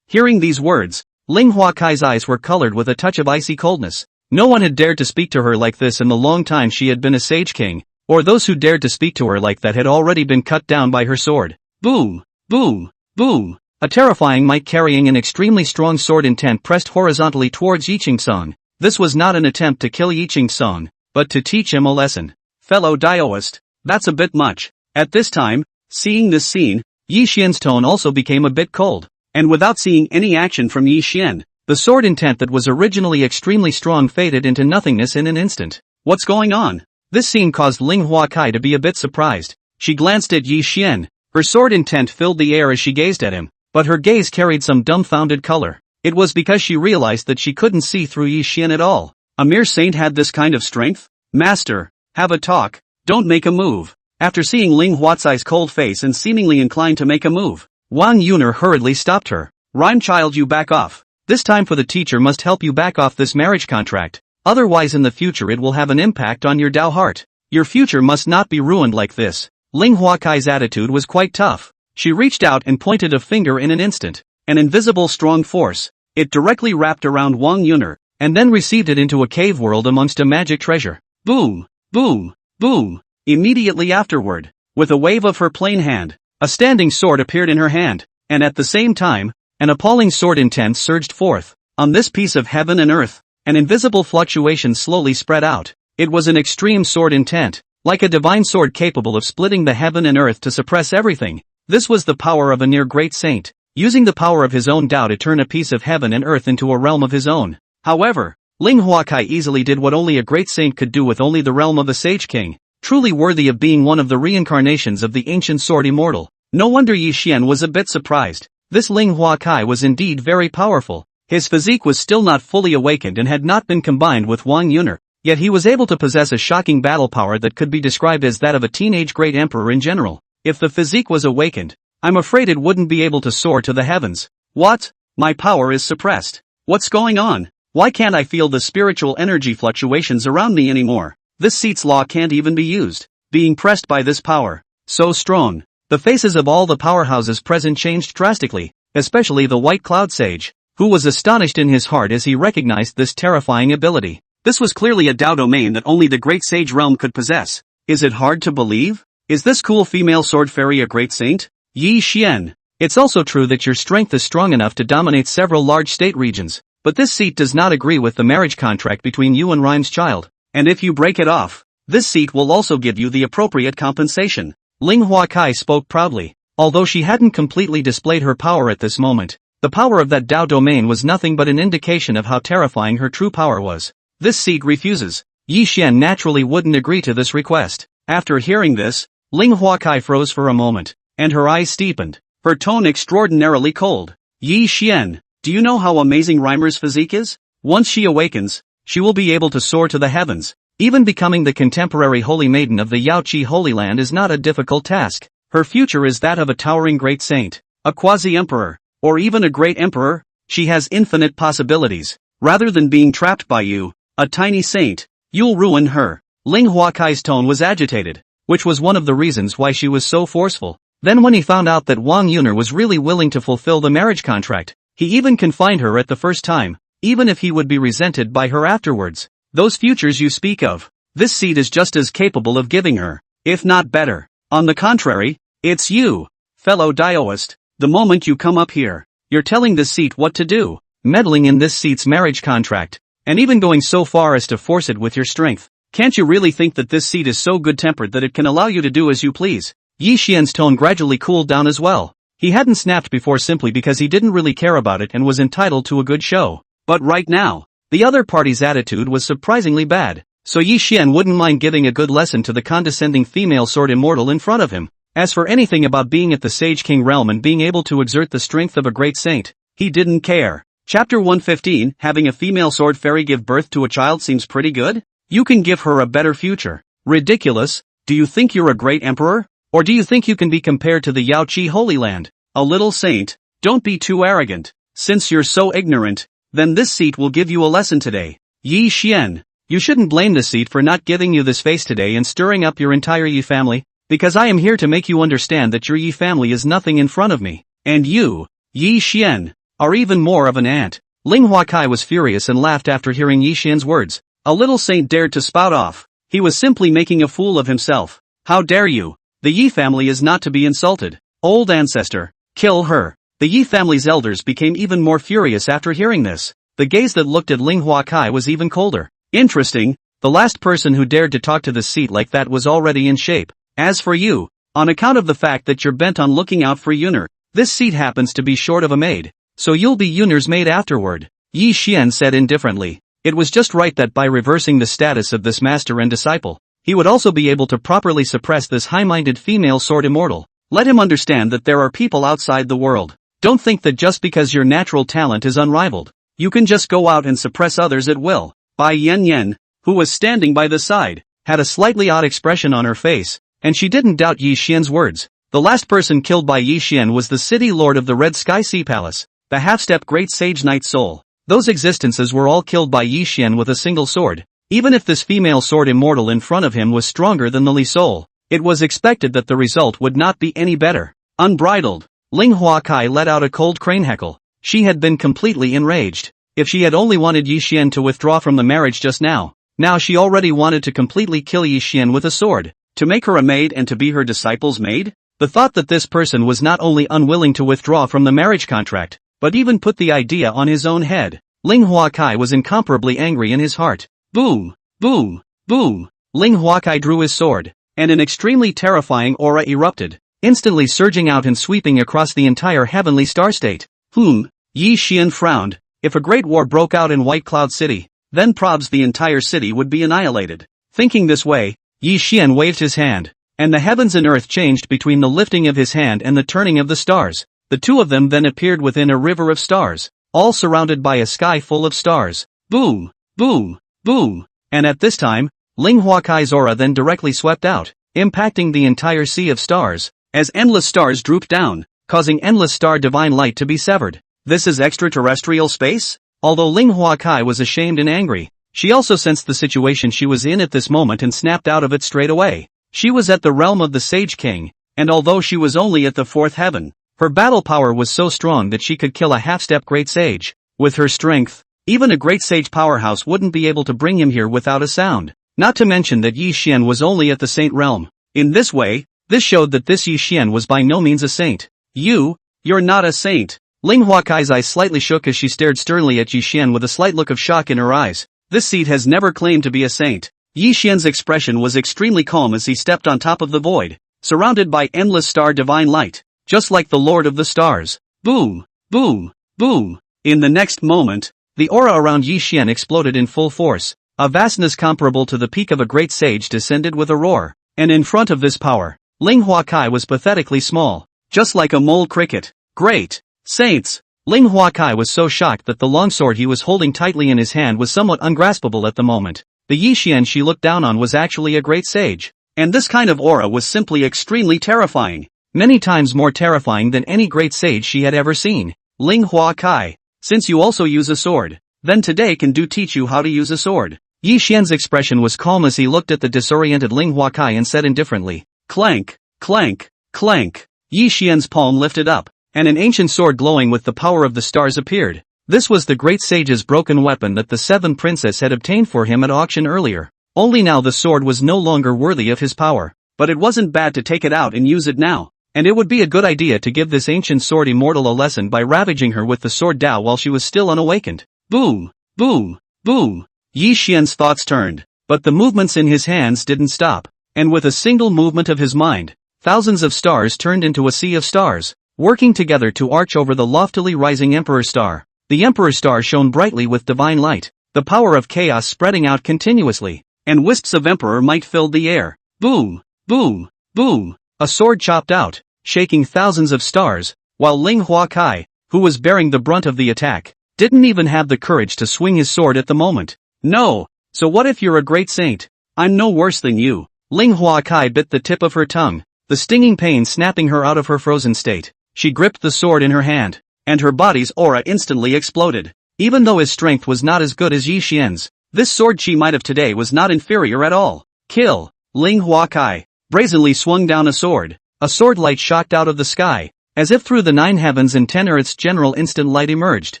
Hearing these words, Ling Hua Kai's eyes were colored with a touch of icy coldness. No one had dared to speak to her like this in the long time she had been a sage king, or those who dared to speak to her like that had already been cut down by her sword. Boom! Boom! Boom! A terrifying might carrying an extremely strong sword intent pressed horizontally towards Yi Qingtsong. This was not an attempt to kill Yi Qingtsong, but to teach him a lesson. Fellow Daoist, that's a bit much. At this time, seeing this scene, Yi Xian's tone also became a bit cold, and without seeing any action from Yi Xian, the sword intent that was originally extremely strong faded into nothingness in an instant. What's going on? This scene caused Ling Hua Kai to be a bit surprised. She glanced at Yi Xian. Her sword intent filled the air as she gazed at him, but her gaze carried some dumbfounded color. It was because she realized that she couldn't see through Yi Xian at all. A mere saint had this kind of strength? Master, have a talk, don't make a move. After seeing Ling Huatsai's cold face and seemingly inclined to make a move, Wang Yuner hurriedly stopped her. Rhyme child, you back off. This time for the teacher must help you back off this marriage contract. Otherwise in the future it will have an impact on your Dao heart. Your future must not be ruined like this. Ling Hua Kai's attitude was quite tough. She reached out and pointed a finger in an instant. An invisible strong force. It directly wrapped around Wang Yuner, and then received it into a cave world amongst a magic treasure. Boom! Boom! Boom! Immediately afterward, with a wave of her plain hand, a standing sword appeared in her hand, and at the same time, an appalling sword intent surged forth. On this piece of heaven and earth, an invisible fluctuation slowly spread out. It was an extreme sword intent, like a divine sword capable of splitting the heaven and earth to suppress everything. This was the power of a near great saint, using the power of his own Dao to turn a piece of heaven and earth into a realm of his own. However, Ling Hua Kai easily did what only a great saint could do with only the realm of a sage king, truly worthy of being one of the reincarnations of the ancient sword immortal. No wonder Yi Xian was a bit surprised. This Ling Hua Kai was indeed very powerful. His physique was still not fully awakened and had not been combined with Wang Yuner, yet he was able to possess a shocking battle power that could be described as that of a teenage great emperor in general. If the physique was awakened, I'm afraid it wouldn't be able to soar to the heavens. What? My power is suppressed. What's going on? Why can't I feel the spiritual energy fluctuations around me anymore? This seat's law can't even be used. Being pressed by this power. So strong. The faces of all the powerhouses present changed drastically, especially the White Cloud Sage, who was astonished in his heart as he recognized this terrifying ability. This was clearly a Dao domain that only the Great Sage realm could possess. Is it hard to believe? Is this cool female sword fairy a great saint? Yi Xian. It's also true that your strength is strong enough to dominate several large state regions, but this seat does not agree with the marriage contract between you and Rhyme's child, and if you break it off, this seat will also give you the appropriate compensation. Ling Hua Kai spoke proudly. Although she hadn't completely displayed her power at this moment, the power of that Dao domain was nothing but an indication of how terrifying her true power was. This seat refuses. Yi Xian naturally wouldn't agree to this request. After hearing this, Ling Hua Kai froze for a moment, and her eyes steepened, her tone extraordinarily cold. Yi Xian, do you know how amazing Reimer's physique is? Once she awakens, she will be able to soar to the heavens. Even becoming the contemporary holy maiden of the Yaoqi Holy Land is not a difficult task. Her future is that of a towering great saint. a quasi-emperor, or even a great emperor. She has infinite possibilities. Rather than being trapped by you, a tiny saint, you'll ruin her. Ling Huakai's tone was agitated, which was one of the reasons why she was so forceful. Then when he found out that Wang Yuner was really willing to fulfill the marriage contract, he even confined her at the first time, even if he would be resented by her afterwards. Those futures you speak of, this seat is just as capable of giving her, if not better. On the contrary, it's you, fellow Daoist. The moment you come up here, you're telling this seat what to do, meddling in this seat's marriage contract, and even going so far as to force it with your strength. Can't you really think that this seat is so good-tempered that it can allow you to do as you please? Yi Xian's tone gradually cooled down as well. He hadn't snapped before simply because he didn't really care about it and was entitled to a good show. But right now, the other party's attitude was surprisingly bad, so Yi Xian wouldn't mind giving a good lesson to the condescending female sword immortal in front of him. As for anything about being at the Sage King realm and being able to exert the strength of a great saint, he didn't care. Chapter 115, having a female sword fairy give birth to a child seems pretty good? You can give her a better future. Ridiculous. Do you think you're a great emperor? Or do you think you can be compared to the Yaoqi Holy Land? A little saint? Don't be too arrogant. Since you're so ignorant, then this seat will give you a lesson today. Yi Xian, you shouldn't blame the seat for not giving you this face today and stirring up your entire Yi family, because I am here to make you understand that your Yi family is nothing in front of me. And you, Yi Xian, are even more of an ant. Ling Huakai was furious and laughed after hearing Yi Xian's words. A little saint dared to spout off. He was simply making a fool of himself. How dare you? The Yi family is not to be insulted. Old ancestor, kill her. The Yi family's elders became even more furious after hearing this. The gaze that looked at Ling Huakai was even colder. Interesting, the last person who dared to talk to the seat like that was already in shape. As for you, on account of the fact that you're bent on looking out for Yuner, this seat happens to be short of a maid, so you'll be Yuner's maid afterward, Yi Xian said indifferently. It was just right that by reversing the status of this master and disciple, he would also be able to properly suppress this high-minded female sword immortal. Let him understand that there are people outside the world. Don't think that just because your natural talent is unrivaled, you can just go out and suppress others at will. Bai Yan, who was standing by the side, had a slightly odd expression on her face, and she didn't doubt Yi Xian's words. The last person killed by Yi Xian was the city lord of the Red Sky Sea Palace, the half-step great sage Night Soul. Those existences were all killed by Yi Xian with a single sword. Even if this female sword immortal in front of him was stronger than the Li Soul, it was expected that the result would not be any better. Unbridled, Ling Huakai let out a cold crane heckle. She had been completely enraged. If she had only wanted Yi Xian to withdraw from the marriage just now she already wanted to completely kill Yi Xian with a sword. To make her a maid and to be her disciple's maid? The thought that this person was not only unwilling to withdraw from the marriage contract, but even put the idea on his own head. Ling Huakai was incomparably angry in his heart. Boom, boom, boom. Ling Huakai drew his sword, and an extremely terrifying aura erupted, instantly surging out and sweeping across the entire heavenly star state. Yi Xian frowned. If a great war broke out in White Cloud City, then probs the entire city would be annihilated. Thinking this way, Yi Xian waved his hand, and the heavens and earth changed between the lifting of his hand and the turning of the stars. The two of them then appeared within a river of stars, all surrounded by a sky full of stars. Boom, boom, boom. And at this time, Ling Huakai's aura then directly swept out, impacting the entire sea of stars, as endless stars drooped down, causing endless star divine light to be severed. This is extraterrestrial space? Although Ling Huakai was ashamed and angry, she also sensed the situation she was in at this moment and snapped out of it straight away. She was at the realm of the Sage King, and although she was only at the fourth heaven, her battle power was so strong that she could kill a half-step great sage. With her strength, even a great sage powerhouse wouldn't be able to bring him here without a sound. Not to mention that Yi Xian was only at the saint realm. In this way, this showed that this Yi Xian was by no means a saint. You're not a saint. Ling Huakai's eyes slightly shook as she stared sternly at Yi Xian with a slight look of shock in her eyes. This seat has never claimed to be a saint. Yi Xian's expression was extremely calm as he stepped on top of the void, surrounded by endless star divine light, just like the Lord of the Stars. Boom, boom, boom. In the next moment, the aura around Yi Xian exploded in full force. A vastness comparable to the peak of a great sage descended with a roar, and in front of this power, Ling Huakai was pathetically small, just like a mole cricket. Great saints! Ling Huakai was so shocked that the longsword he was holding tightly in his hand was somewhat ungraspable at the moment. The Yi Xian she looked down on was actually a great sage, and this kind of aura was simply extremely terrifying. many times more terrifying than any great sage she had ever seen. Ling Hua Kai, since you also use a sword, then today can do teach you how to use a sword. Yi Xian's expression was calm as he looked at the disoriented Ling Hua Kai and said indifferently, clank, clank, clank. Yi Xian's palm lifted up, and an ancient sword glowing with the power of the stars appeared. This was the great sage's broken weapon that the seventh princess had obtained for him at auction earlier. Only now the sword was no longer worthy of his power, but it wasn't bad to take it out and use it now, and it would be a good idea to give this ancient sword immortal a lesson by ravaging her with the sword Dao while she was still unawakened. Boom, boom, boom. Yi Xian's thoughts turned, but the movements in his hands didn't stop, and with a single movement of his mind, thousands of stars turned into a sea of stars, working together to arch over the loftily rising Emperor Star. The Emperor Star shone brightly with divine light, the power of chaos spreading out continuously, and wisps of Emperor might filled the air. Boom, boom, boom. A sword chopped out, shaking thousands of stars, while Ling Hua Kai, who was bearing the brunt of the attack, didn't even have the courage to swing his sword at the moment. No, so what if you're a great saint? I'm no worse than you. Ling Hua Kai bit the tip of her tongue, the stinging pain snapping her out of her frozen state. She gripped the sword in her hand, and her body's aura instantly exploded. Even though his strength was not as good as Yi Xian's, this sword she might have today was not inferior at all. Kill! Ling Hua Kai brazenly swung down a sword. A sword light shot out of the sky, as if through the 9 heavens and 10 earths general instant light emerged.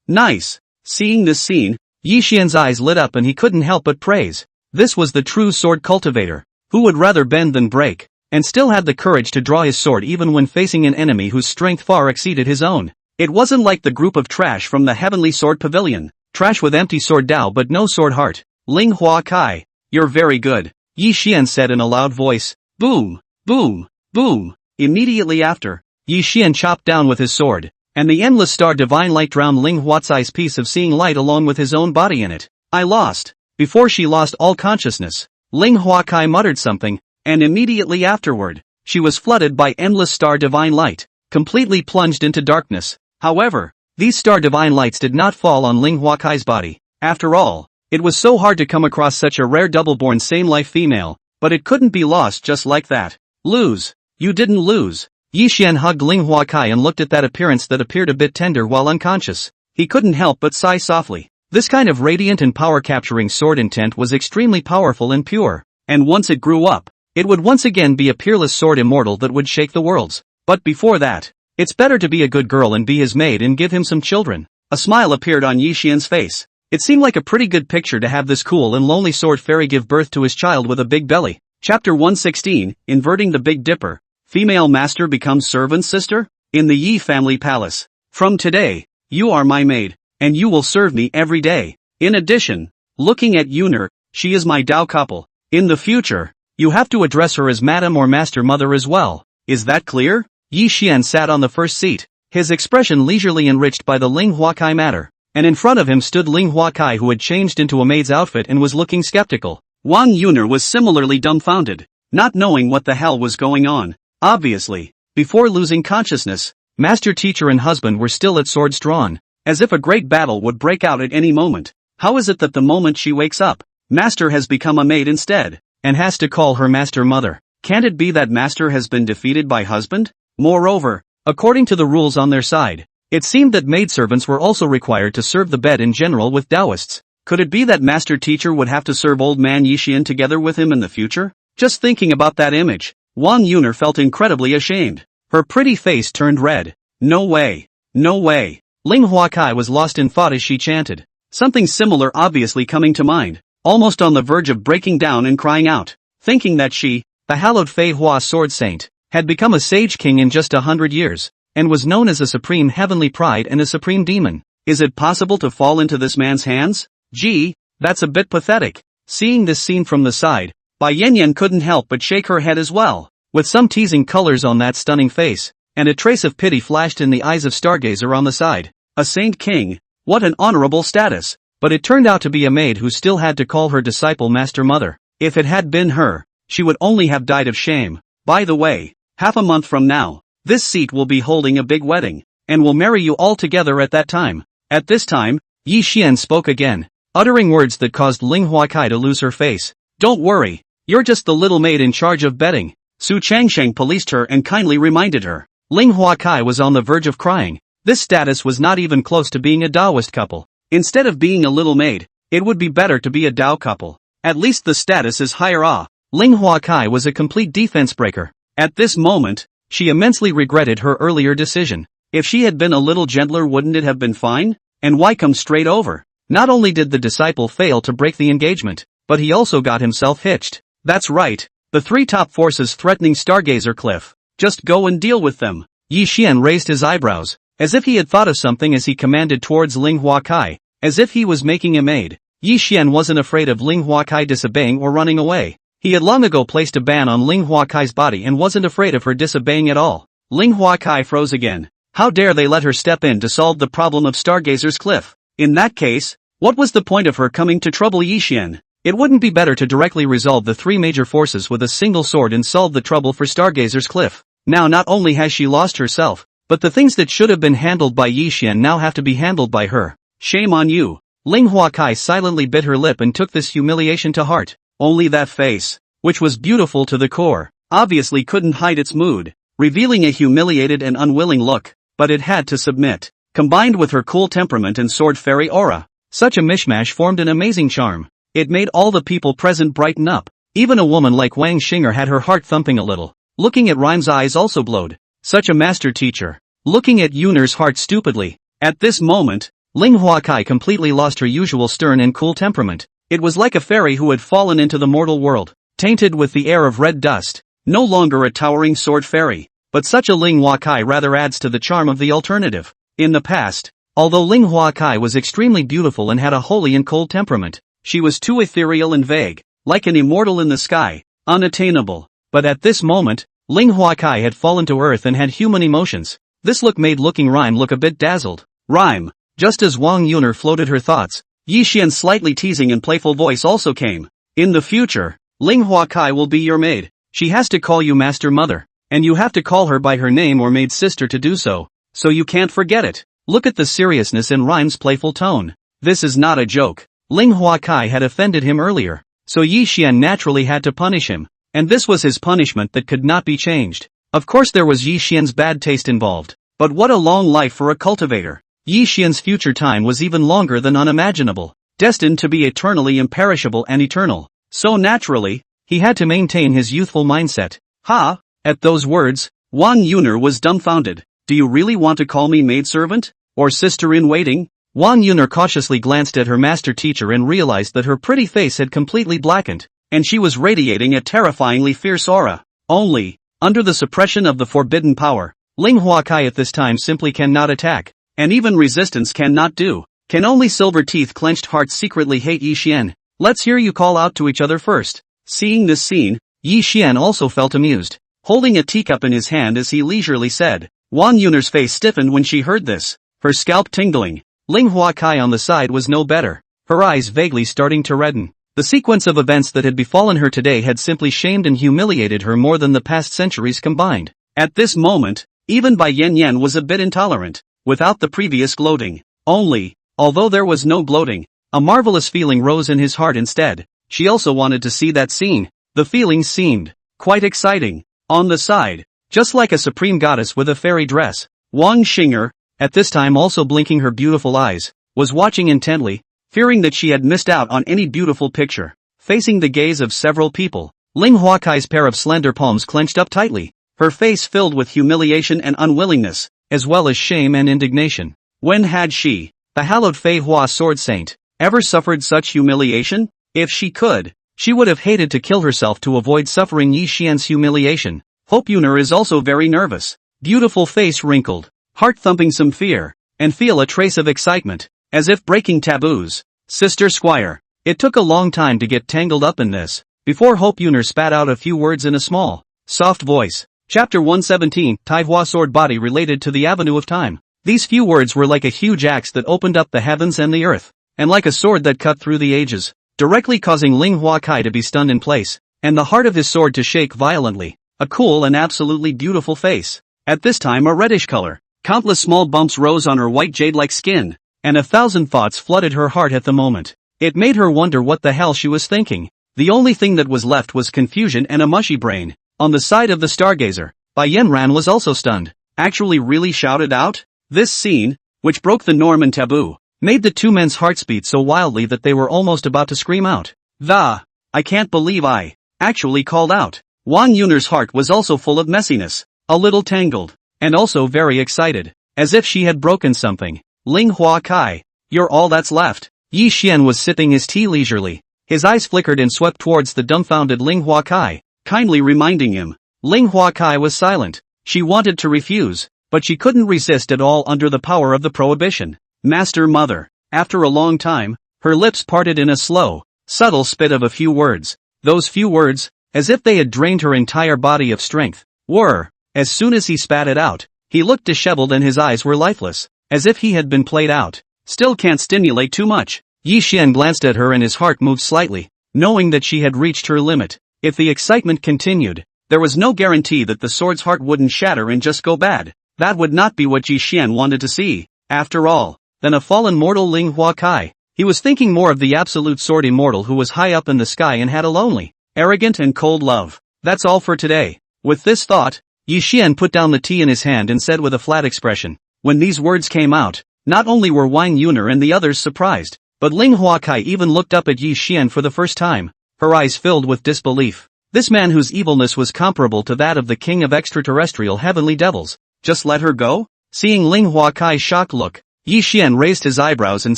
Nice! Seeing this scene, Yi Xian's eyes lit up and he couldn't help but praise. This was the true sword cultivator, who would rather bend than break, and still had the courage to draw his sword even when facing an enemy whose strength far exceeded his own. It wasn't like the group of trash from the Heavenly Sword Pavilion, trash with empty sword Dao but no sword heart. Ling Hua Kai, you're very good, Yi Xian said in a loud voice. Boom, boom, boom. Immediately after, Yi Xian chopped down with his sword, and the endless star divine light drowned Ling Huatsai's piece of seeing light along with his own body in it. I lost. Before she lost all consciousness, Ling Hua Kai muttered something, and immediately afterward, she was flooded by endless star divine light, completely plunged into darkness. However, these star divine lights did not fall on Ling Hua Kai's body. After all, it was so hard to come across such a rare double-born same-life female, but it couldn't be lost just like that. Lose. You didn't lose. Yi Xian hugged Ling Hua Kai and looked at that appearance that appeared a bit tender while unconscious. He couldn't help but sigh softly. This kind of radiant and power-capturing sword intent was extremely powerful and pure, and once it grew up, it would once again be a peerless sword immortal that would shake the worlds. But before that, it's better to be a good girl and be his maid and give him some children. A smile appeared on Yi Xian's face. It seemed like a pretty good picture to have this cool and lonely sword fairy give birth to his child with a big belly. Chapter 116, Inverting the Big Dipper. Female master becomes servant sister? In the Yi family palace. From today, you are my maid, and you will serve me every day. In addition, looking at Yuner, she is my Dao couple. In the future, you have to address her as madam or master mother as well. Is that clear? Yi Xian sat on the first seat, his expression leisurely enriched by the Ling Hua Kai matter, and in front of him stood Ling Hua Kai who had changed into a maid's outfit and was looking skeptical. Wang Yuner was similarly dumbfounded, not knowing what the hell was going on. Obviously, before losing consciousness, master teacher and husband were still at swords drawn, as if a great battle would break out at any moment. How is it that the moment she wakes up, master has become a maid instead, and has to call her master mother? Can't it be that master has been defeated by husband? Moreover, according to the rules on their side, it seemed that maidservants were also required to serve the bed in general with Taoists. Could it be that master teacher would have to serve old man Yi Xian together with him in the future? Just thinking about that image, Wang Yuner felt incredibly ashamed. Her pretty face turned red. No way. No way. Ling Hua Kai was lost in thought as she chanted, something similar obviously coming to mind, almost on the verge of breaking down and crying out, thinking that she, the hallowed Fei Hua sword saint, had become a sage king in just 100 years, and was known as a supreme heavenly pride and a supreme demon. Is it possible to fall into this man's hands? Gee, that's a bit pathetic. Seeing this scene from the side, Bai Yanyan couldn't help but shake her head as well, with some teasing colors on that stunning face, and a trace of pity flashed in the eyes of Stargazer on the side. A saint king, what an honorable status, but it turned out to be a maid who still had to call her disciple master mother. If it had been her, she would only have died of shame. By the way, half a month from now, this seat will be holding a big wedding, and will marry you all together at that time. At this time, Yi Xian spoke again, uttering words that caused Ling Hua Kai to lose her face. Don't worry, you're just the little maid in charge of bedding, Su Changsheng policed her and kindly reminded her. Ling Huakai was on the verge of crying. This status was not even close to being a Taoist couple. Instead of being a little maid, it would be better to be a Tao couple. At least the status is higher. Ling Huakai was a complete defense breaker. At this moment, she immensely regretted her earlier decision. If she had been a little gentler, wouldn't it have been fine? And why come straight over? Not only did the disciple fail to break the engagement, but he also got himself hitched. That's right, the three top forces threatening Stargazer Cliff. Just go and deal with them. Yi Xian raised his eyebrows, as if he had thought of something as he commanded towards Ling Huakai, as if he was making a maid. Yi Xian wasn't afraid of Ling Huakai disobeying or running away. He had long ago placed a ban on Ling Huakai's body and wasn't afraid of her disobeying at all. Ling Huakai froze again. How dare they let her step in to solve the problem of Stargazer's Cliff? In that case, what was the point of her coming to trouble Yi Xian? It wouldn't be better to directly resolve the three major forces with a single sword and solve the trouble for Stargazer's Cliff. Now not only has she lost herself, but the things that should have been handled by Yi Xian now have to be handled by her. Shame on you. Ling Huakai silently bit her lip and took this humiliation to heart. Only that face, which was beautiful to the core, obviously couldn't hide its mood, revealing a humiliated and unwilling look, but it had to submit. Combined with her cool temperament and sword fairy aura, such a mishmash formed an amazing charm. It made all the people present brighten up. Even a woman like Wang Xinger had her heart thumping a little. Looking at Rhyme's eyes also glowed. Such a master teacher. Looking at Yuner's heart stupidly. At this moment, Ling Huakai completely lost her usual stern and cool temperament. It was like a fairy who had fallen into the mortal world, tainted with the air of red dust. No longer a towering sword fairy, but such a Ling Huakai rather adds to the charm of the alternative. In the past, although Ling Huakai was extremely beautiful and had a holy and cold temperament, she was too ethereal and vague, like an immortal in the sky, unattainable. But at this moment, Ling Huakai had fallen to earth and had human emotions. This look made looking Rhyme look a bit dazzled. Rhyme, just as Wang Yuner floated her thoughts, Yi Xian's slightly teasing and playful voice also came. In the future, Ling Huakai will be your maid. She has to call you Master Mother, and you have to call her by her name or maid sister to do so you can't forget it. Look at the seriousness in Rhyme's playful tone. This is not a joke. Ling Huakai had offended him earlier, so Yi Xian naturally had to punish him, and this was his punishment that could not be changed. Of course there was Yi Xian's bad taste involved, but what a long life for a cultivator. Yi Xian's future time was even longer than unimaginable, destined to be eternally imperishable and eternal. So naturally, he had to maintain his youthful mindset. Ha! At those words, Wang Yuner was dumbfounded. Do you really want to call me maidservant? Or sister-in-waiting? Wang Yuner cautiously glanced at her master teacher and realized that her pretty face had completely blackened, and she was radiating a terrifyingly fierce aura. Only, under the suppression of the forbidden power, Ling Huakai at this time simply cannot attack, and even resistance cannot do. Can only silver-teeth clenched hearts secretly hate Yi Xian? Let's hear you call out to each other first. Seeing this scene, Yi Xian also felt amused, holding a teacup in his hand as he leisurely said. Wang Yuner's face stiffened when she heard this, her scalp tingling. Ling Huakai on the side was no better, her eyes vaguely starting to redden. The sequence of events that had befallen her today had simply shamed and humiliated her more than the past centuries combined. At this moment, even Bai Yan was a bit intolerant, without the previous gloating. Only, although there was no gloating, a marvelous feeling rose in his heart instead. She also wanted to see that scene. The feeling seemed quite exciting. On the side, just like a supreme goddess with a fairy dress, Wang Xinger, at this time also blinking her beautiful eyes, was watching intently, fearing that she had missed out on any beautiful picture. Facing the gaze of several people, Ling Huakai's pair of slender palms clenched up tightly, her face filled with humiliation and unwillingness, as well as shame and indignation. When had she, the hallowed Fei Hua sword saint, ever suffered such humiliation? If she could, she would have hated to kill herself to avoid suffering Yi Xian's humiliation. Hope Yuner is also very nervous. Beautiful face wrinkled, heart thumping some fear, and feel a trace of excitement, as if breaking taboos. Sister Squire, it took a long time to get tangled up in this, before Hope Yuner spat out a few words in a small, soft voice. Chapter 117, Taihua sword body related to the avenue of time. These few words were like a huge axe that opened up the heavens and the earth, and like a sword that cut through the ages, directly causing Ling Huakai to be stunned in place, and the heart of his sword to shake violently. A cool and absolutely beautiful face. At this time a reddish color. Countless small bumps rose on her white jade-like skin, and 1,000 thoughts flooded her heart at the moment. It made her wonder what the hell she was thinking. The only thing that was left was confusion and a mushy brain. On the side of the stargazer, Bai Yanran was also stunned. Actually really shouted out? This scene, which broke the norm and taboo, made the two men's hearts beat so wildly that they were almost about to scream out. I can't believe I actually called out. Wang Yun'er's heart was also full of messiness, a little tangled, and also very excited, as if she had broken something. Ling Hua Kai, you're all that's left. Yi Xian was sipping his tea leisurely. His eyes flickered and swept towards the dumbfounded Ling Hua Kai, kindly reminding him. Ling Hua Kai was silent. She wanted to refuse, but she couldn't resist at all under the power of the prohibition. Master Mother. After a long time, her lips parted in a slow, subtle spit of a few words. Those few words, as if they had drained her entire body of strength, were, as soon as he spat it out, he looked disheveled and his eyes were lifeless, as if he had been played out. Still can't stimulate too much. Yi Xian glanced at her and his heart moved slightly, knowing that she had reached her limit. If the excitement continued, there was no guarantee that the sword's heart wouldn't shatter and just go bad. That would not be what Yi Xian wanted to see. After all, than a fallen mortal Ling Hua Kai. He was thinking more of the absolute sword immortal who was high up in the sky and had a lonely, arrogant and cold love. That's all for today. With this thought, Yi Xian put down the tea in his hand and said with a flat expression. When these words came out, not only were Wang Yuner and the others surprised, but Ling Hua Kai even looked up at Yi Xian for the first time, her eyes filled with disbelief. This man whose evilness was comparable to that of the king of extraterrestrial heavenly devils. Just let her go? Seeing Ling Hua Kai's shocked look, Yi Xian raised his eyebrows and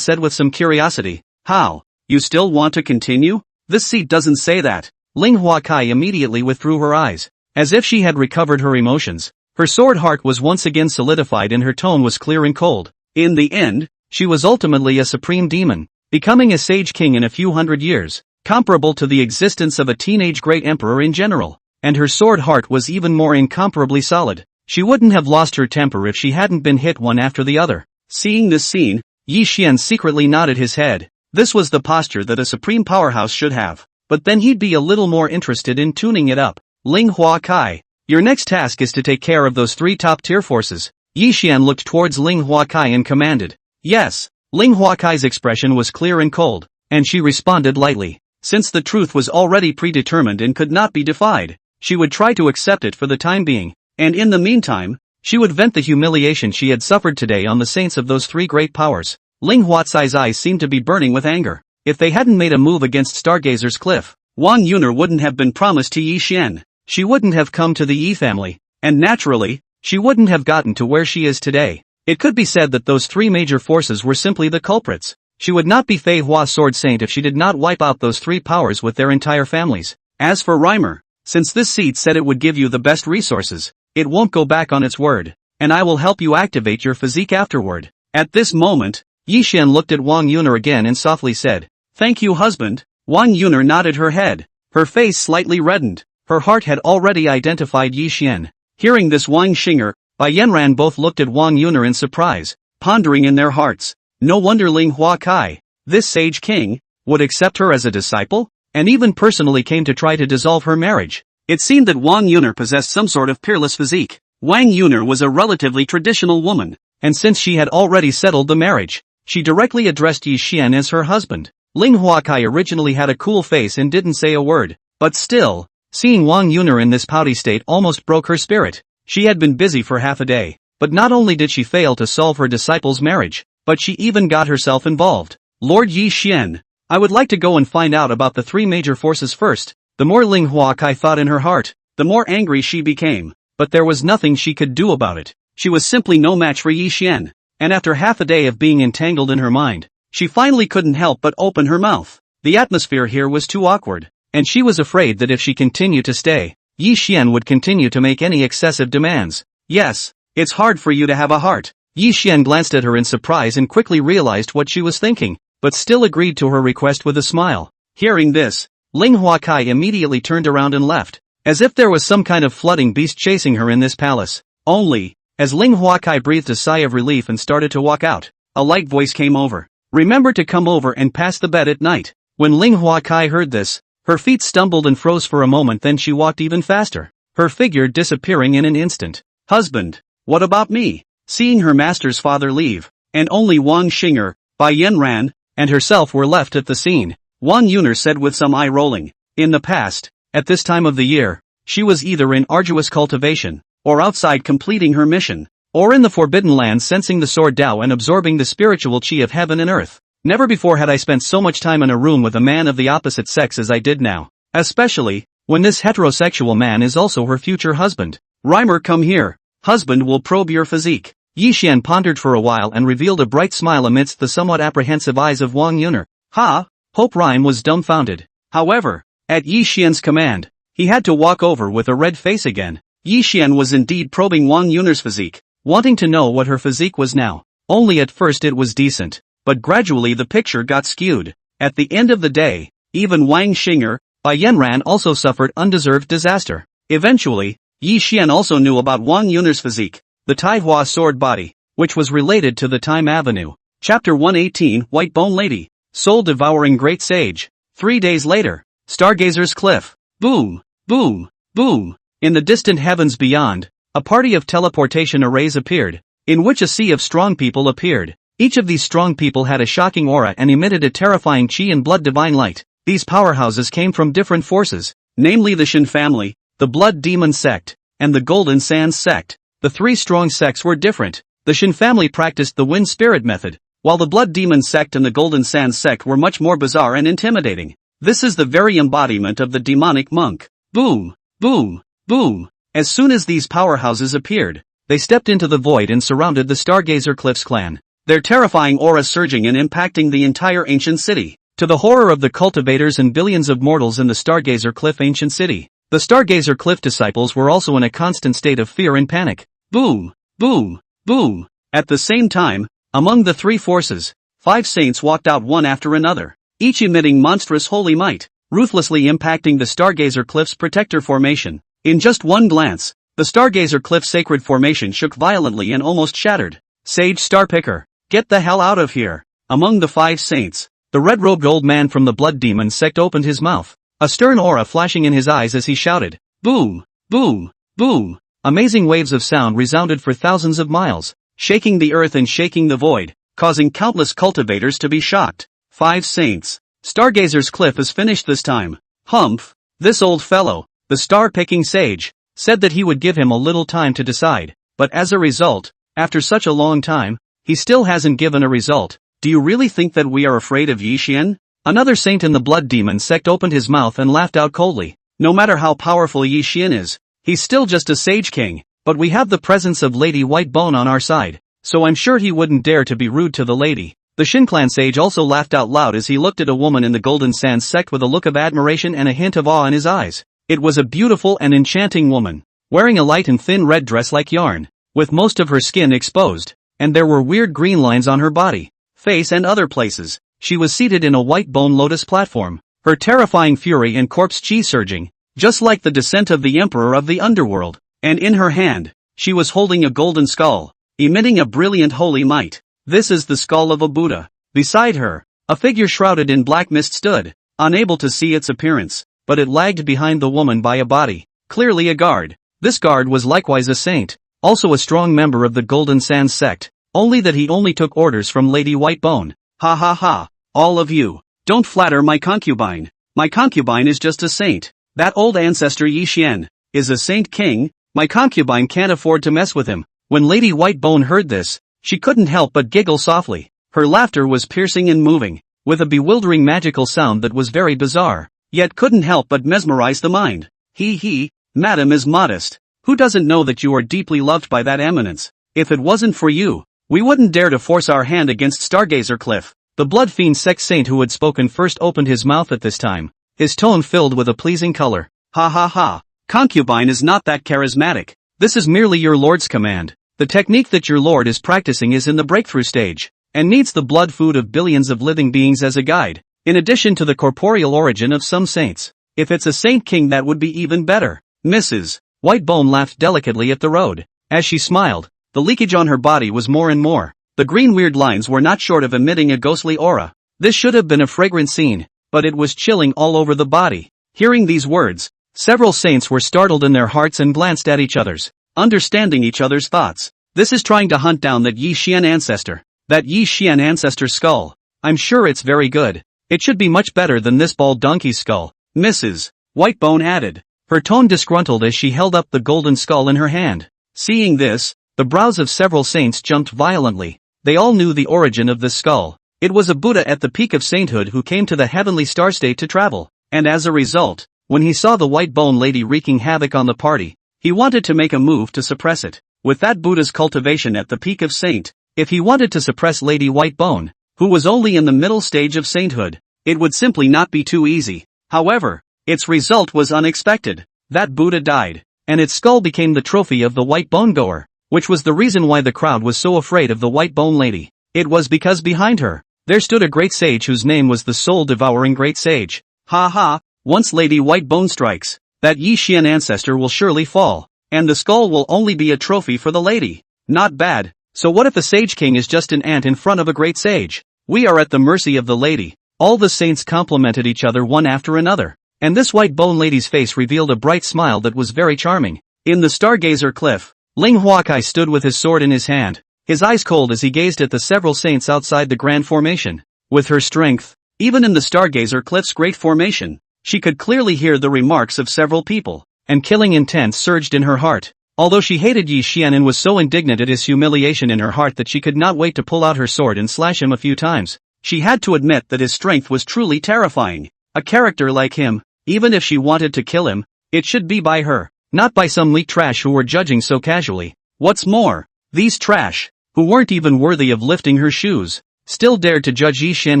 said with some curiosity, how? You still want to continue? This seat doesn't say that. Ling Hua Kai immediately withdrew her eyes, as if she had recovered her emotions. Her sword heart was once again solidified and her tone was clear and cold. In the end, she was ultimately a supreme demon, becoming a sage king in a few hundred years, comparable to the existence of a teenage great emperor in general, and her sword heart was even more incomparably solid. She wouldn't have lost her temper if she hadn't been hit one after the other. Seeing this scene, Yi Xian secretly nodded his head. This was the posture that a supreme powerhouse should have, but then he'd be a little more interested in tuning it up. Ling Hua Kai, your next task is to take care of those 3 top-tier forces. Yi Xian looked towards Ling Hua Kai and commanded. Yes. Ling Hua Kai's expression was clear and cold, and she responded lightly. Since the truth was already predetermined and could not be defied, she would try to accept it for the time being, and in the meantime, she would vent the humiliation she had suffered today on the saints of those 3 great powers. Ling Huatsai's eyes seemed to be burning with anger. If they hadn't made a move against Stargazer's cliff, Wang Yuner wouldn't have been promised to Yi Xian. She wouldn't have come to the Yi family, and naturally, she wouldn't have gotten to where she is today. It could be said that those 3 major forces were simply the culprits. She would not be Fei Hua Sword Saint if she did not wipe out those 3 powers with their entire families. As for Reimer, since this seat said it would give you the best resources, it won't go back on its word, and I will help you activate your physique afterward. At this moment, Yi Xian looked at Wang Yuner again and softly said, Thank you, husband. Wang Yuner nodded her head. Her face slightly reddened. Her heart had already identified Yi Xian. Hearing this, Wang Xinger, Bai Yanran both looked at Wang Yuner in surprise, pondering in their hearts. No wonder Ling Hua Kai, this sage king, would accept her as a disciple, and even personally came to try to dissolve her marriage. It seemed that Wang Yuner possessed some sort of peerless physique. Wang Yuner was a relatively traditional woman, and since she had already settled the marriage, she directly addressed Yi Xian as her husband. Ling Hua Kai originally had a cool face and didn't say a word, but still, seeing Wang Yuner in this pouty state almost broke her spirit. She had been busy for half a day, but not only did she fail to solve her disciple's marriage, but she even got herself involved. Lord Yi Xian, I would like to go and find out about the 3 major forces first. The more Ling Hua Kai thought in her heart, the more angry she became, but there was nothing she could do about it. She was simply no match for Yi Xian, and after half a day of being entangled in her mind, she finally couldn't help but open her mouth. The atmosphere here was too awkward, and she was afraid that if she continued to stay, Yi Xian would continue to make any excessive demands. Yes, it's hard for you to have a heart. Yi Xian glanced at her in surprise and quickly realized what she was thinking, but still agreed to her request with a smile. Hearing this, Ling Hua Kai immediately turned around and left, as if there was some kind of flooding beast chasing her in this palace. Only, as Ling Hua Kai breathed a sigh of relief and started to walk out, a light voice came over. Remember to come over and pass the bed at night. When Ling Hua Kai heard this, her feet stumbled and froze for a moment, then she walked even faster, her figure disappearing in an instant. Husband, what about me? Seeing her master's father leave, and only Wang Xinger, Bai Yanran, and herself were left at the scene, Wang Yuner said with some eye rolling. In the past, at this time of the year, She was either in arduous cultivation, or outside completing her mission, or in the Forbidden Land sensing the sword Tao and absorbing the spiritual chi of heaven and earth. Never before had I spent so much time in a room with a man of the opposite sex as I did now. Especially, when this heterosexual man is also her future husband. Rhymer, come here. Husband will probe your physique. Yi Xian pondered for a while and revealed a bright smile amidst the somewhat apprehensive eyes of Wang Yuner. Ha! Hope Rhyme was dumbfounded. However, at Yi Xian's command, he had to walk over with a red face again. Yi Xian was indeed probing Wang Yuner's physique, wanting to know what her physique was now. Only at first it was decent, but gradually the picture got skewed. At the end of the day, even Wang Xinger, by Yanran also suffered undeserved disaster. Eventually, Yi Xian also knew about Wang Yuner's physique, the Taihua sword body, which was related to the Time Avenue. Chapter 118, White Bone Lady, Soul-Devouring Great Sage. 3 days later, Stargazer's Cliff. Boom, boom, boom. In the distant heavens beyond, a party of teleportation arrays appeared, in which a sea of strong people appeared. Each of these strong people had a shocking aura and emitted a terrifying chi and blood divine light. These powerhouses came from different forces, namely the Shin family, the Blood Demon sect, and the Golden Sands sect. The three strong sects were different. The Shin family practiced the Wind Spirit method, while the Blood Demon sect and the Golden Sands sect were much more bizarre and intimidating. This is the very embodiment of the demonic monk. Boom, boom, boom. As soon as these powerhouses appeared, they stepped into the void and surrounded the Stargazer Cliffs clan, their terrifying aura surging and impacting the entire ancient city, to the horror of the cultivators and billions of mortals in the Stargazer Cliff ancient city. The Stargazer Cliff disciples were also in a constant state of fear and panic. Boom, boom, boom. At the same time, among the three forces, 5 saints walked out one after another, each emitting monstrous holy might, ruthlessly impacting the Stargazer Cliff's protector formation. In just one glance, the Stargazer Cliff sacred formation shook violently and almost shattered. Sage Starpicker, get the hell out of here. Among the 5 saints, the red-robed old man from the Blood Demon sect opened his mouth, a stern aura flashing in his eyes as he shouted. Boom, boom, boom. Amazing waves of sound resounded for thousands of miles, shaking the earth and shaking the void, causing countless cultivators to be shocked. 5 saints. Stargazer's Cliff is finished this time. Humph. This old fellow, the star-picking sage, said that he would give him a little time to decide, but as a result, after such a long time, he still hasn't given a result. Do you really think that we are afraid of Yi Xian? Another saint in the Blood Demon sect opened his mouth and laughed out coldly. No matter how powerful Yi Xian is, he's still just a sage king, but we have the presence of Lady Whitebone on our side, so I'm sure he wouldn't dare to be rude to the lady. The Shin clan sage also laughed out loud as he looked at a woman in the Golden Sands sect with a look of admiration and a hint of awe in his eyes. It was a beautiful and enchanting woman, wearing a light and thin red dress like yarn, with most of her skin exposed, and there were weird green lines on her body, face and other places. She was seated in a white bone lotus platform, her terrifying fury and corpse chi surging, just like the descent of the Emperor of the Underworld, and in her hand, she was holding a golden skull, emitting a brilliant holy might. This is the skull of a Buddha. Beside her, a figure shrouded in black mist stood, unable to see its appearance, but it lagged behind the woman by a body, clearly a guard. This guard was likewise a saint, also a strong member of the Golden Sands sect, only that he only took orders from Lady Whitebone. Ha ha ha, all of you, don't flatter my concubine. My concubine is just a saint. That old ancestor Yi Xian is a saint king. My concubine can't afford to mess with him. When Lady Whitebone heard this, she couldn't help but giggle softly. Her laughter was piercing and moving, with a bewildering magical sound that was very bizarre, yet couldn't help but mesmerize the mind. He, madam is modest. Who doesn't know that you are deeply loved by that eminence? If it wasn't for you, we wouldn't dare to force our hand against Stargazer Cliff. The Blood Fiend sect saint who had spoken first opened his mouth at this time, his tone filled with a pleasing color. Ha ha ha, concubine is not that charismatic. This is merely your lord's command. The technique that your lord is practicing is in the breakthrough stage, and needs the blood food of billions of living beings as a guide, in addition to the corporeal origin of some saints. If it's a saint king that would be even better. Mrs. Whitebone laughed delicately at the road. As she smiled, the leakage on her body was more and more. The green weird lines were not short of emitting a ghostly aura. This should have been a fragrant scene, but it was chilling all over the body. Hearing these words, several saints were startled in their hearts and glanced at each other's, understanding each other's thoughts. This is trying to hunt down that Yi Xian ancestor. That Yi Xian ancestor skull. I'm sure it's very good. It should be much better than this bald donkey's skull. Mrs. Whitebone added. her tone disgruntled as she held up the golden skull in her hand. Seeing this, the brows of several saints jumped violently. They all knew the origin of this skull. It was a Buddha at the peak of sainthood who came to the heavenly star state to travel, and as a result, when he saw the white bone lady wreaking havoc on the party, he wanted to make a move to suppress it. With that Buddha's cultivation at the peak of saint, if he wanted to suppress Lady Whitebone, who was only in the middle stage of sainthood, it would simply not be too easy. However, its result was unexpected. That Buddha died, and its skull became the trophy of the white bone goer, which was the reason why the crowd was so afraid of the white bone lady. It was because behind her, there stood a great sage whose name was the soul-devouring great sage. Ha ha, once Lady Whitebone strikes, that Yi Xian ancestor will surely fall, and the skull will only be a trophy for the lady. Not bad. So what if the Sage King is just an ant in front of a great sage? We are at the mercy of the lady. All the saints complimented each other one after another, and this white bone lady's face revealed a bright smile that was very charming. In the Stargazer Cliff, Ling Huakai stood with his sword in his hand, his eyes cold as he gazed at the several saints outside the Grand Formation. With her strength, even in the Stargazer Cliff's great formation, she could clearly hear the remarks of several people, and killing intent surged in her heart. Although she hated Yi Xian and was so indignant at his humiliation in her heart that she could not wait to pull out her sword and slash him a few times, she had to admit that his strength was truly terrifying. A character like him, even if she wanted to kill him, it should be by her, not by some weak trash who were judging so casually. What's more, these trash, who weren't even worthy of lifting her shoes, still dared to judge Yi Xian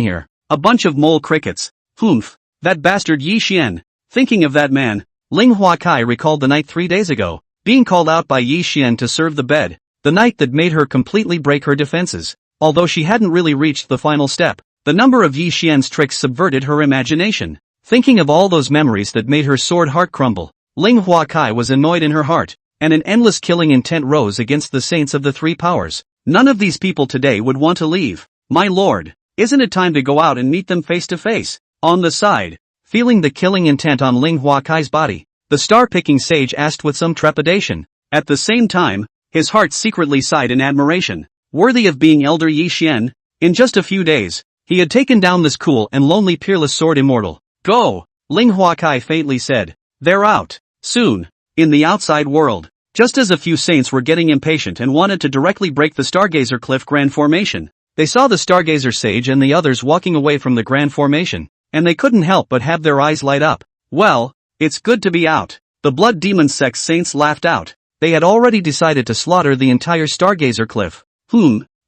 here. A bunch of mole crickets. Humph, that bastard Yi Xian. Thinking of that man, Ling Huakai recalled the night 3 days ago, being called out by Yi Xian to serve the bed, the night that made her completely break her defenses. Although she hadn't really reached the final step, the number of Yi Xian's tricks subverted her imagination. Thinking of all those memories that made her sword heart crumble, Ling Huakai was annoyed in her heart, and an endless killing intent rose against the saints of the three powers. None of these people today would want to leave. My lord, isn't it time to go out and meet them face to face? On the side, feeling the killing intent on Ling Huakai's body, the star-picking sage asked with some trepidation. At the same time, his heart secretly sighed in admiration. Worthy of being Elder Yi Xian, in just a few days, he had taken down this cool and lonely peerless sword immortal. Go! Ling Huakai faintly said. They're out. Soon. In the outside world. Just as a few saints were getting impatient and wanted to directly break the Stargazer Cliff Grand Formation, they saw the Stargazer Sage and the others walking away from the Grand Formation, and they couldn't help but have their eyes light up. Well, it's good to be out. The Blood Demon Sect saints laughed out. They had already decided to slaughter the entire Stargazer Cliff.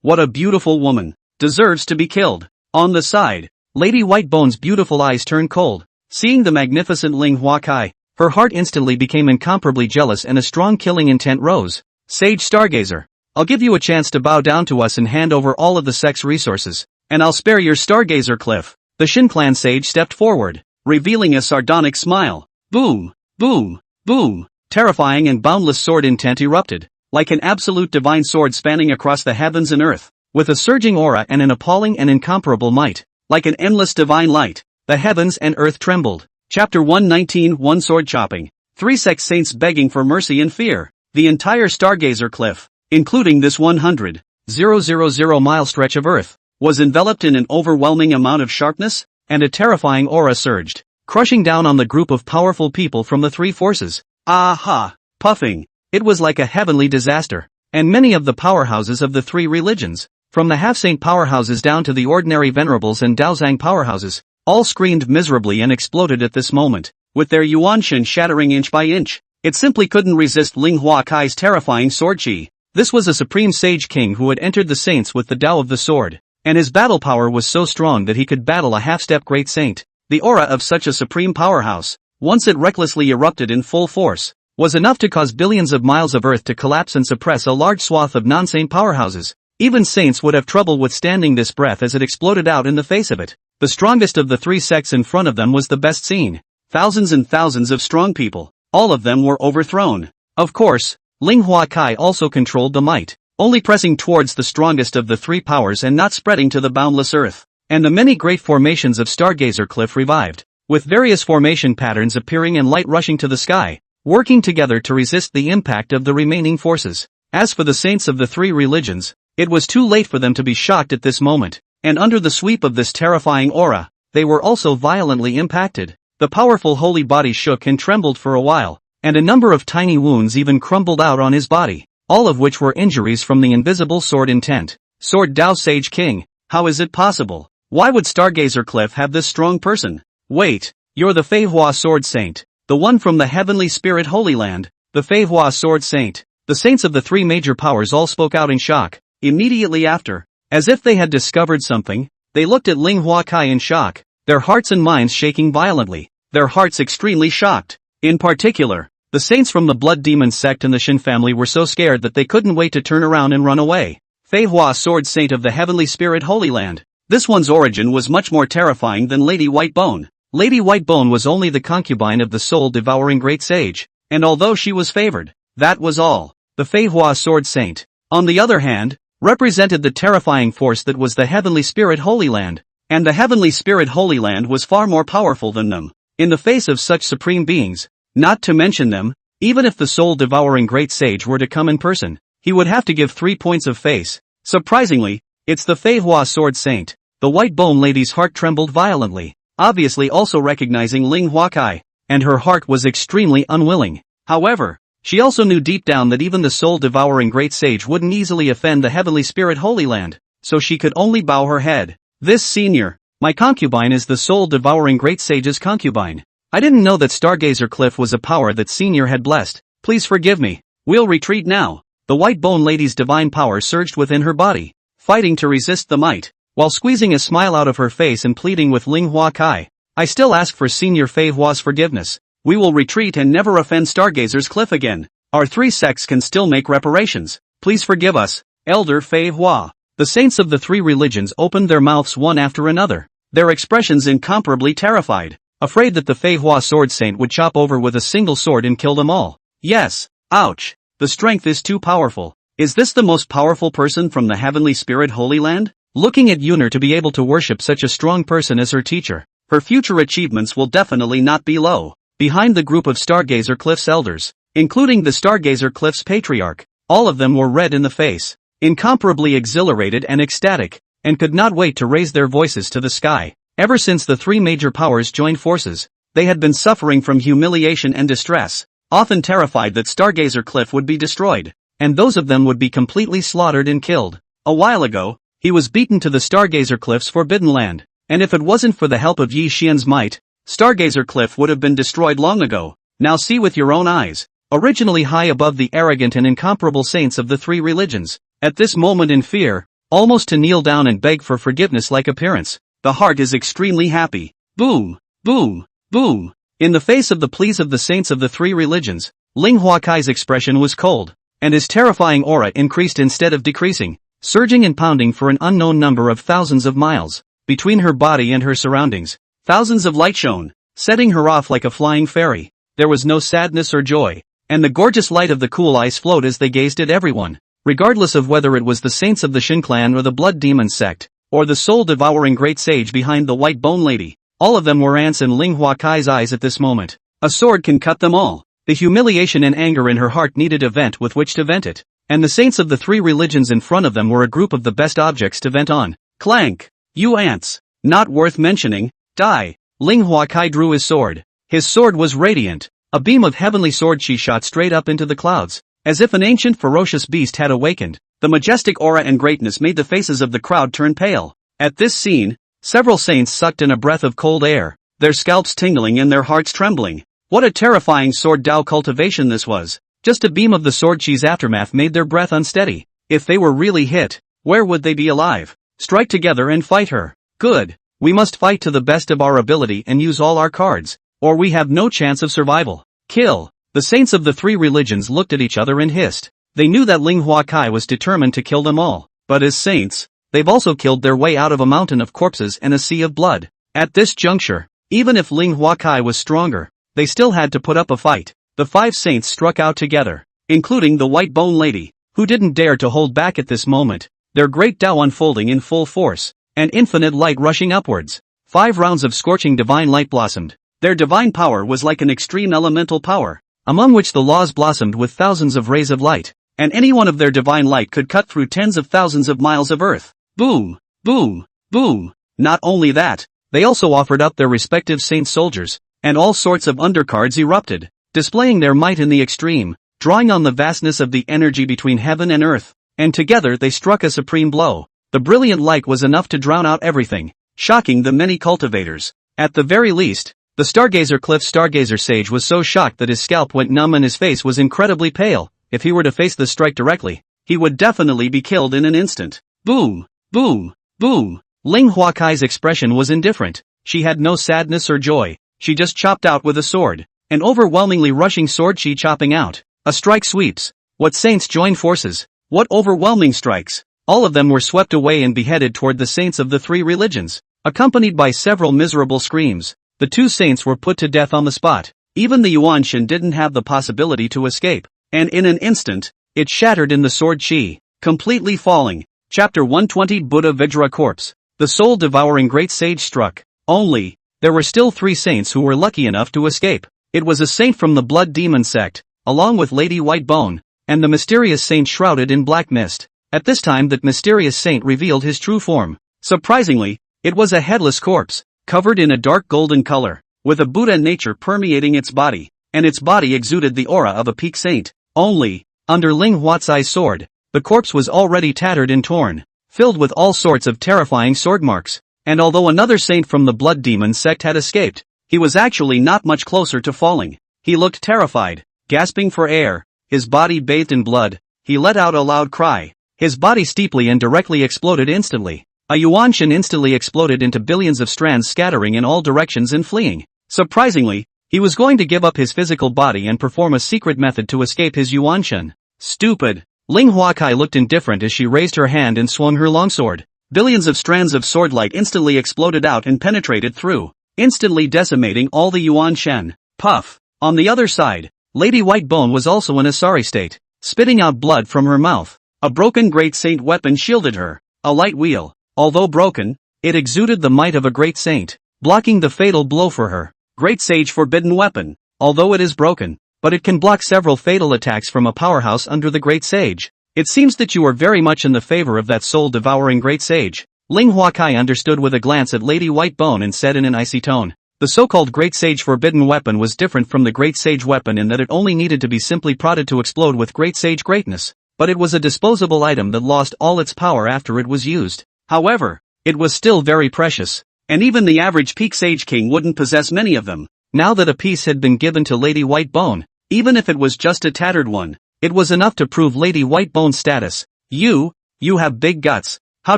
What a beautiful woman. Deserves to be killed. On the side, Lady Whitebone's beautiful eyes turned cold. Seeing the magnificent Ling Huakai, her heart instantly became incomparably jealous and a strong killing intent rose. Sage Stargazer, I'll give you a chance to bow down to us and hand over all of the sect's resources, and I'll spare your Stargazer Cliff. The Shin Clan sage stepped forward, revealing a sardonic smile. Boom, boom, boom. Terrifying and boundless sword intent erupted, like an absolute divine sword spanning across the heavens and earth, with a surging aura and an appalling and incomparable might, like an endless divine light. The heavens and earth trembled. Chapter 119 One Sword Chopping. 3 sect saints begging for mercy and fear. The entire Stargazer Cliff, including this 100,000 mile stretch of earth, was enveloped in an overwhelming amount of sharpness, and a terrifying aura surged, crushing down on the group of powerful people from the three forces. Aha! Puffing. It was like a heavenly disaster, and many of the powerhouses of the three religions, from the half-saint powerhouses down to the ordinary venerables and Daozang powerhouses, all screamed miserably and exploded at this moment, with their Yuanshan shattering inch by inch. It simply couldn't resist Ling Huakai's terrifying sword chi. This was a supreme sage king who had entered the saints with the Tao of the sword, and his battle power was so strong that he could battle a half-step great saint. The aura of such a supreme powerhouse, once it recklessly erupted in full force, was enough to cause billions of miles of earth to collapse and suppress a large swath of non-saint powerhouses. Even saints would have trouble withstanding this breath as it exploded out in the face of it. The strongest of the three sects in front of them was the best seen. Thousands and thousands of strong people, all of them were overthrown. Of course, Ling Huakai also controlled the might, only pressing towards the strongest of the three powers and not spreading to the boundless earth. And the many great formations of Stargazer Cliff revived, with various formation patterns appearing and light rushing to the sky, working together to resist the impact of the remaining forces. As for the saints of the three religions, it was too late for them to be shocked at this moment, and under the sweep of this terrifying aura, they were also violently impacted. The powerful holy body shook and trembled for a while, and a number of tiny wounds even crumbled out on his body, all of which were injuries from the invisible sword intent. Sword Dao Sage King, how is it possible? Why would Stargazer Cliff have this strong person? Wait, you're the Feihua Sword Saint, the one from the Heavenly Spirit Holy Land, the Feihua Sword Saint. The saints of the three major powers all spoke out in shock. Immediately after, as if they had discovered something, they looked at Ling Huakai in shock, their hearts and minds shaking violently, their hearts extremely shocked. In particular, the saints from the Blood Demon sect and the Shin family were so scared that they couldn't wait to turn around and run away. Feihua Sword Saint of the Heavenly Spirit Holy Land. This one's origin was much more terrifying than Lady Whitebone. Lady Whitebone was only the concubine of the soul-devouring great sage, and although she was favored, that was all. The Feihua Sword Saint, on the other hand, represented the terrifying force that was the Heavenly Spirit Holy Land, and the Heavenly Spirit Holy Land was far more powerful than them. In the face of such supreme beings, not to mention them, even if the soul-devouring great sage were to come in person, he would have to give 3 points of face. Surprisingly, it's the Feihua Sword Saint. The Whitebone lady's heart trembled violently, obviously also recognizing Ling Huakai, and her heart was extremely unwilling. However, she also knew deep down that even the soul-devouring great sage wouldn't easily offend the Heavenly Spirit Holy Land, so she could only bow her head. This senior, my concubine is the soul-devouring great sage's concubine. I didn't know that Stargazer Cliff was a power that senior had blessed. Please forgive me. We'll retreat now. The Whitebone lady's divine power surged within her body, fighting to resist the might, while squeezing a smile out of her face and pleading with Ling Huakai. I still ask for Senior Feihua's forgiveness. We will retreat and never offend Stargazer's Cliff again. Our three sects can still make reparations. Please forgive us, Elder Feihua. The saints of the three religions opened their mouths one after another, their expressions incomparably terrified, afraid that the Feihua Sword Saint would chop over with a single sword and kill them all. Yes, ouch, the strength is too powerful. Is this the most powerful person from the Heavenly Spirit Holy Land? Looking at Yuner to be able to worship such a strong person as her teacher, her future achievements will definitely not be low. Behind the group of Stargazer Cliff's elders, including the Stargazer Cliff's patriarch, all of them were red in the face, incomparably exhilarated and ecstatic, and could not wait to raise their voices to the sky. Ever since the three major powers joined forces, they had been suffering from humiliation and distress, often terrified that Stargazer Cliff would be destroyed, and those of them would be completely slaughtered and killed. A while ago, he was beaten to the Stargazer Cliff's Forbidden Land, and if it wasn't for the help of Yi Xian's might, Stargazer Cliff would have been destroyed long ago. Now see with your own eyes. Originally high above the arrogant and incomparable saints of the three religions, at this moment in fear, almost to kneel down and beg for forgiveness-like appearance, the heart is extremely happy. Boom, boom, boom. In the face of the pleas of the saints of the three religions, Ling Huakai's expression was cold, and his terrifying aura increased instead of decreasing, surging and pounding for an unknown number of thousands of miles. Between her body and her surroundings, thousands of light shone, setting her off like a flying fairy. There was no sadness or joy, and the gorgeous light of the cool eyes flowed as they gazed at everyone, regardless of whether it was the saints of the Shin clan or the Blood Demon sect, or the soul-devouring great sage behind the White Bone Lady. All of them were ants in Ling Huakai's eyes at this moment. A sword can cut them all. The humiliation and anger in her heart needed a vent with which to vent it, and the saints of the three religions in front of them were a group of the best objects to vent on. Clank! You ants! Not worth mentioning. Die! Ling Huakai drew his sword. His sword was radiant. A beam of heavenly sword chi shot straight up into the clouds, as if an ancient ferocious beast had awakened. The majestic aura and greatness made the faces of the crowd turn pale. At this scene, several saints sucked in a breath of cold air, their scalps tingling and their hearts trembling. What a terrifying sword Dao cultivation this was. Just a beam of the sword chi's aftermath made their breath unsteady. If they were really hit, where would they be alive? Strike together and fight her. Good. We must fight to the best of our ability and use all our cards, or we have no chance of survival. Kill! The saints of the three religions looked at each other and hissed. They knew that Ling Huakai was determined to kill them all, but as saints, they've also killed their way out of a mountain of corpses and a sea of blood. At this juncture, even if Ling Huakai was stronger, they still had to put up a fight. The five saints struck out together, including the White Bone Lady, who didn't dare to hold back at this moment, their great Dao unfolding in full force, and infinite light rushing upwards. 5 rounds of scorching divine light blossomed. Their divine power was like an extreme elemental power, among which the laws blossomed with thousands of rays of light, and any one of their divine light could cut through tens of thousands of miles of earth. Boom, boom, boom. Not only that, they also offered up their respective saint soldiers, and all sorts of undercards erupted, displaying their might in the extreme, drawing on the vastness of the energy between heaven and earth, and together they struck a supreme blow. The brilliant light was enough to drown out everything, shocking the many cultivators. At the very least, the Stargazer Cliff's Stargazer Sage was so shocked that his scalp went numb and his face was incredibly pale. If he were to face the strike directly, he would definitely be killed in an instant. Boom! Boom! Boom! Ling Huakai's expression was indifferent. She had no sadness or joy. She just chopped out with a sword. An overwhelmingly rushing sword chi chopping out. A strike sweeps. What saints join forces? What overwhelming strikes! All of them were swept away and beheaded toward the saints of the three religions, accompanied by several miserable screams. The two saints were put to death on the spot. Even the Yuanshan didn't have the possibility to escape, and in an instant, it shattered in the sword chi, completely falling. Chapter 120 Buddha Vajra Corpse. The soul-devouring great sage struck. Only, there were still three saints who were lucky enough to escape. It was a saint from the Blood Demon sect, along with Lady Whitebone, and the mysterious saint shrouded in black mist. At this time that mysterious saint revealed his true form. Surprisingly, it was a headless corpse, covered in a dark golden color, with a Buddha nature permeating its body, and its body exuded the aura of a peak saint. Only, under Ling Huatsai's sword, the corpse was already tattered and torn, filled with all sorts of terrifying sword marks, and although another saint from the Blood Demon sect had escaped, he was actually not much closer to falling. He looked terrified, gasping for air, his body bathed in blood. He let out a loud cry. His body steeply and directly exploded instantly. A Yuanshan instantly exploded into billions of strands scattering in all directions and fleeing. Surprisingly, he was going to give up his physical body and perform a secret method to escape his Yuanshan. Stupid. Ling Huakai looked indifferent as she raised her hand and swung her longsword. Billions of strands of sword light instantly exploded out and penetrated through, instantly decimating all the Yuanshan. Puff. On the other side, Lady Whitebone was also in a sorry state, spitting out blood from her mouth. A broken great saint weapon shielded her. A light wheel. Although broken, it exuded the might of a great saint, blocking the fatal blow for her. Great Sage Forbidden Weapon. Although it is broken, but it can block several fatal attacks from a powerhouse under the Great Sage. It seems that you are very much in the favor of that soul-devouring Great Sage. Ling Huakai understood with a glance at Lady Whitebone and said in an icy tone. The so-called Great Sage Forbidden Weapon was different from the Great Sage Weapon in that it only needed to be simply prodded to explode with Great Sage greatness, but it was a disposable item that lost all its power after it was used. However, it was still very precious, and even the average peak Sage King wouldn't possess many of them. Now that a piece had been given to Lady Whitebone, even if it was just a tattered one, it was enough to prove Lady Whitebone's status. You have big guts. How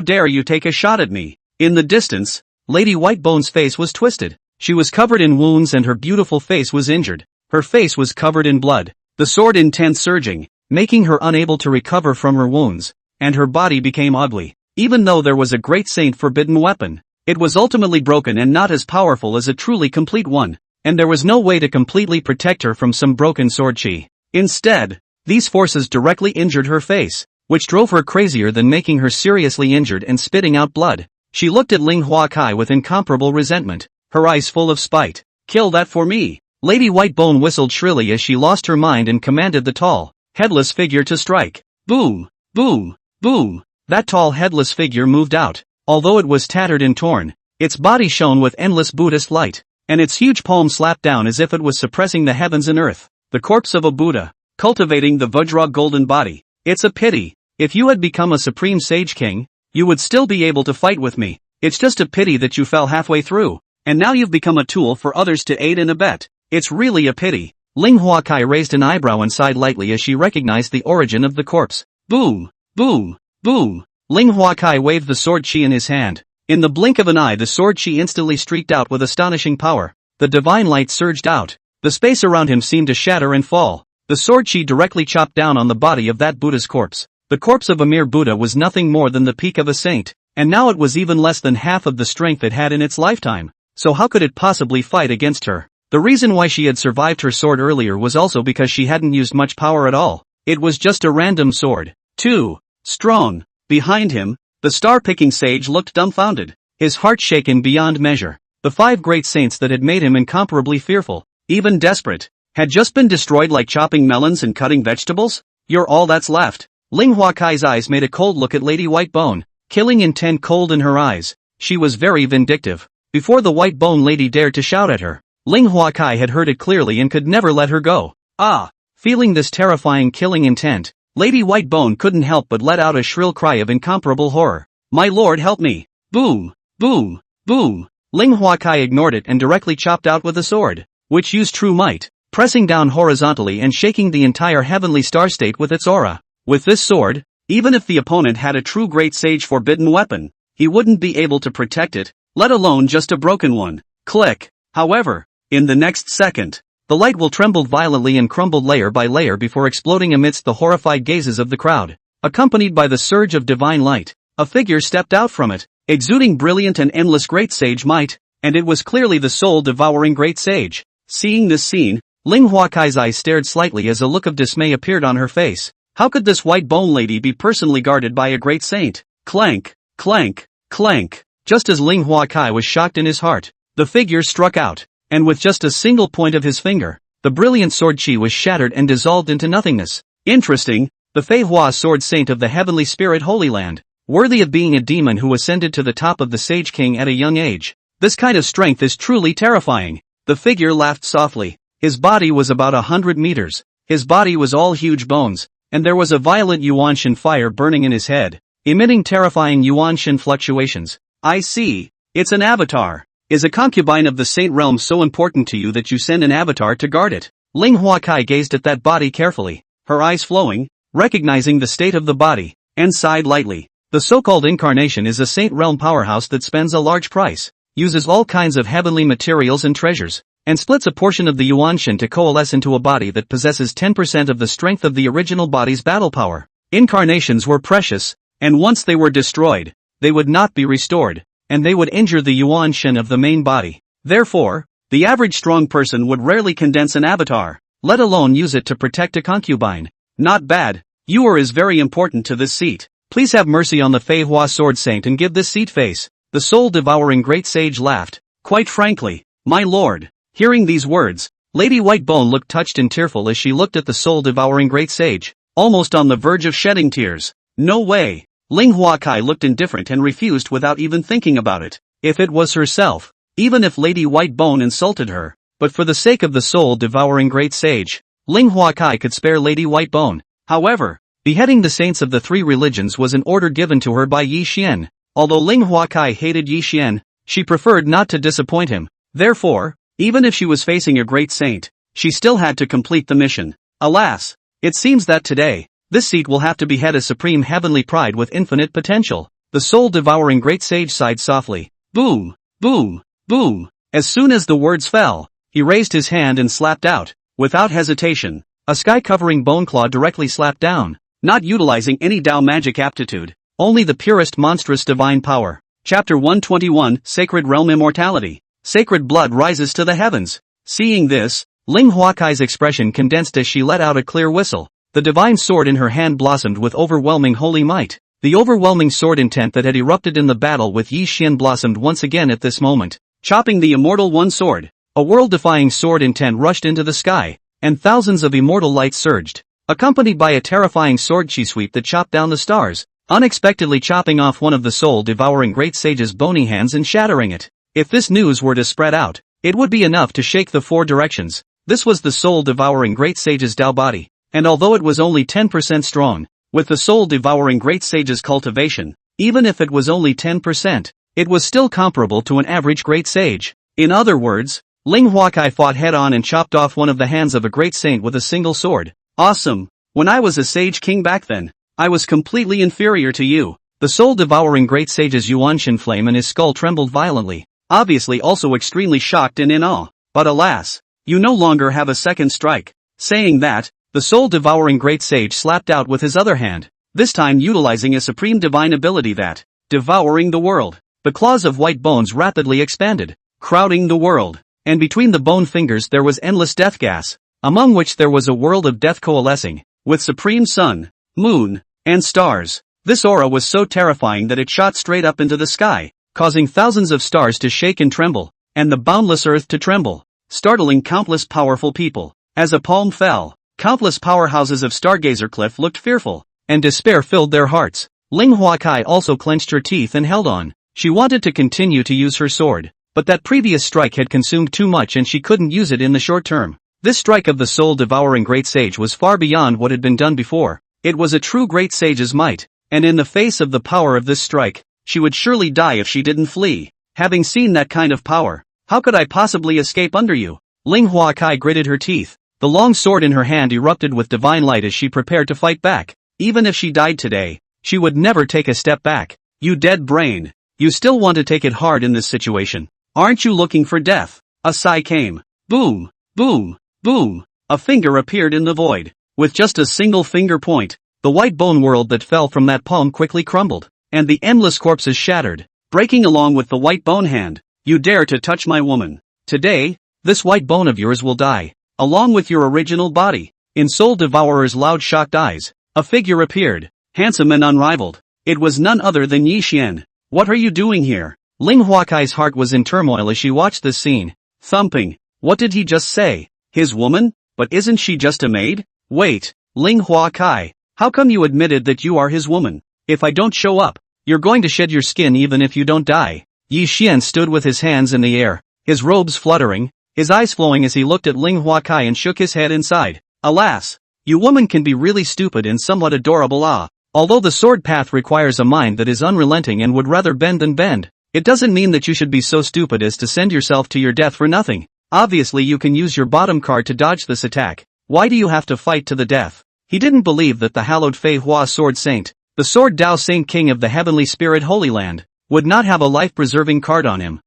dare you take a shot at me? In the distance, Lady Whitebone's face was twisted. She was covered in wounds and her beautiful face was injured. Her face was covered in blood, the sword intent surging, making her unable to recover from her wounds, and her body became ugly. Even though there was a great saint forbidden weapon, it was ultimately broken and not as powerful as a truly complete one, and there was no way to completely protect her from some broken sword chi. Instead, these forces directly injured her face, which drove her crazier than making her seriously injured and spitting out blood. She looked at Ling Huakai with incomparable resentment, her eyes full of spite. Kill that for me. Lady Whitebone whistled shrilly as she lost her mind and commanded the tall, headless figure to strike. Boom! Boom! Boom! That tall headless figure moved out. Although it was tattered and torn, its body shone with endless Buddhist light, and its huge palm slapped down as if it was suppressing the heavens and earth. The corpse of a Buddha, cultivating the Vajra golden body. It's a pity. If you had become a supreme sage king, you would still be able to fight with me. It's just a pity that you fell halfway through, and now you've become a tool for others to aid and abet. It's really a pity. Ling Huakai raised an eyebrow and sighed lightly as she recognized the origin of the corpse. Boom! Boom! Boom! Ling Huakai waved the sword chi in his hand. In the blink of an eye the sword chi instantly streaked out with astonishing power. The divine light surged out. The space around him seemed to shatter and fall. The sword chi directly chopped down on the body of that Buddha's corpse. The corpse of a mere Buddha was nothing more than the peak of a saint, and now it was even less than half of the strength it had in its lifetime. So how could it possibly fight against her? The reason why she had survived her sword earlier was also because she hadn't used much power at all. It was just a random sword. Too strong. Behind him, the star-picking sage looked dumbfounded, his heart shaken beyond measure. The 5 great saints that had made him incomparably fearful, even desperate, had just been destroyed like chopping melons and cutting vegetables? You're all that's left. Ling Huakai's eyes made a cold look at Lady Whitebone, killing intent cold in her eyes. She was very vindictive. Before the Whitebone lady dared to shout at her, Ling Huakai had heard it clearly and could never let her go. Ah! Feeling this terrifying killing intent, Lady Whitebone couldn't help but let out a shrill cry of incomparable horror. My lord, help me! Boom! Boom! Boom! Ling Huakai ignored it and directly chopped out with a sword, which used true might, pressing down horizontally and shaking the entire heavenly star state with its aura. With this sword, even if the opponent had a true great sage forbidden weapon, he wouldn't be able to protect it, let alone just a broken one. Click! However, in the next second, the light will trembled violently and crumbled layer by layer before exploding amidst the horrified gazes of the crowd. Accompanied by the surge of divine light, a figure stepped out from it, exuding brilliant and endless great sage might, and it was clearly the soul-devouring great sage. Seeing this scene, Ling Huakai's eyes stared slightly as a look of dismay appeared on her face. How could this white bone lady be personally guarded by a great saint? Clank, clank, clank. Just as Ling Huakai was shocked in his heart, the figure struck out, and with just a single point of his finger, the brilliant sword chi was shattered and dissolved into nothingness. Interesting, the Fei Hua sword saint of the heavenly spirit Holy Land, worthy of being a demon who ascended to the top of the Sage King at a young age. This kind of strength is truly terrifying. The figure laughed softly. His body was about 100 meters. His body was all huge bones, and there was a violent Yuanshan fire burning in his head, emitting terrifying Yuanshan fluctuations. I see. It's an avatar. Is a concubine of the Saint Realm so important to you that you send an avatar to guard it? Ling Huakai gazed at that body carefully, her eyes flowing, recognizing the state of the body, and sighed lightly. The so-called incarnation is a Saint Realm powerhouse that spends a large price, uses all kinds of heavenly materials and treasures, and splits a portion of the Yuanshan to coalesce into a body that possesses 10% of the strength of the original body's battle power. Incarnations were precious, and once they were destroyed, they would not be restored, and they would injure the Yuanshan of the main body. Therefore, the average strong person would rarely condense an avatar, let alone use it to protect a concubine. Not bad. Yuer is very important to this seat. Please have mercy on the Fei Hua sword saint and give this seat face. The soul-devouring great sage laughed. Quite frankly, my lord. Hearing these words, Lady Whitebone looked touched and tearful as she looked at the soul-devouring great sage, almost on the verge of shedding tears. No way. Ling Huakai looked indifferent and refused without even thinking about it. If it was herself, even if Lady Whitebone insulted her, but for the sake of the soul-devouring great sage, Ling Huakai could spare Lady Whitebone. However, beheading the saints of the three religions was an order given to her by Yi Xian. Although Ling Huakai hated Yi Xian, she preferred not to disappoint him. Therefore, even if she was facing a great saint, she still had to complete the mission. Alas, it seems that today, this seat will have to behead a supreme heavenly pride with infinite potential. The soul-devouring great sage sighed softly. Boom, boom, boom. As soon as the words fell, he raised his hand and slapped out. Without hesitation, a sky-covering bone claw directly slapped down, not utilizing any Dao magic aptitude, only the purest monstrous divine power. Chapter 121, Sacred Realm Immortality. Sacred blood rises to the heavens. Seeing this, Ling Huakai's expression condensed as she let out a clear whistle. The divine sword in her hand blossomed with overwhelming holy might. The overwhelming sword intent that had erupted in the battle with Yi Xian blossomed once again at this moment, chopping the immortal one sword. A world-defying sword intent rushed into the sky, and thousands of immortal lights surged, accompanied by a terrifying sword chi sweep that chopped down the stars, unexpectedly chopping off one of the soul-devouring great sage's bony hands and shattering it. If this news were to spread out, it would be enough to shake the four directions. This was the soul-devouring great sage's Dao body, and although it was only 10% strong, with the soul-devouring great sage's cultivation, even if it was only 10%, it was still comparable to an average great sage. In other words, Ling Huakai fought head-on and chopped off one of the hands of a great saint with a single sword. Awesome! When I was a sage king back then, I was completely inferior to you. The soul-devouring great sage's Yuanshan flame and his skull trembled violently, obviously also extremely shocked and in awe. But alas, you no longer have a second strike. Saying that, the soul-devouring great sage slapped out with his other hand, this time utilizing a supreme divine ability that, devouring the world. The claws of white bones rapidly expanded, crowding the world, and between the bone fingers there was endless death gas, among which there was a world of death coalescing, with supreme sun, moon, and stars. This aura was so terrifying that it shot straight up into the sky, causing thousands of stars to shake and tremble, and the boundless earth to tremble, startling countless powerful people. As a palm fell, countless powerhouses of Stargazer Cliff looked fearful, and despair filled their hearts. Ling Huakai also clenched her teeth and held on. She wanted to continue to use her sword, But that previous strike had consumed too much and she couldn't use it in the short term. This strike of the soul-devouring great sage was far beyond what had been done before. It was a true great sage's might, and in the face of the power of this strike, she would surely die if she didn't flee. Having seen that kind of power, how could I possibly escape under you? Ling Huakai gritted her teeth. The long sword in her hand erupted with divine light as she prepared to fight back. Even if she died today, she would never take a step back. You dead brain. You still want to take it hard in this situation. Aren't you looking for death? A sigh came. Boom, boom, boom. A finger appeared in the void. With just a single finger point, the white bone world that fell from that palm quickly crumbled, and the endless corpses shattered, breaking along with the white bone hand. You dare to touch my woman. Today, this white bone of yours will die, along with your original body. In Soul Devourer's loud shocked eyes, a figure appeared, handsome and unrivaled. It was none other than Yi Xian. What are you doing here? Ling Huakai's heart was in turmoil as she watched this scene. Thumping. What did he just say? His woman? But isn't she just a maid? Wait, Ling Huakai, how come you admitted that you are his woman? If I don't show up, you're going to shed your skin even if you don't die. Yi Xian stood with his hands in the air, his robes fluttering, his eyes flowing as he looked at Ling Huakai and shook his head inside. Alas, you woman can be really stupid and somewhat adorable. Although the sword path requires a mind that is unrelenting and would rather bend than bend, it doesn't mean that you should be so stupid as to send yourself to your death for nothing. Obviously you can use your bottom card to dodge this attack. Why do you have to fight to the death? He didn't believe that the hallowed Fei Hua Sword Saint, the Sword Dao Saint King of the Heavenly Spirit Holy Land, would not have a life-preserving card on him.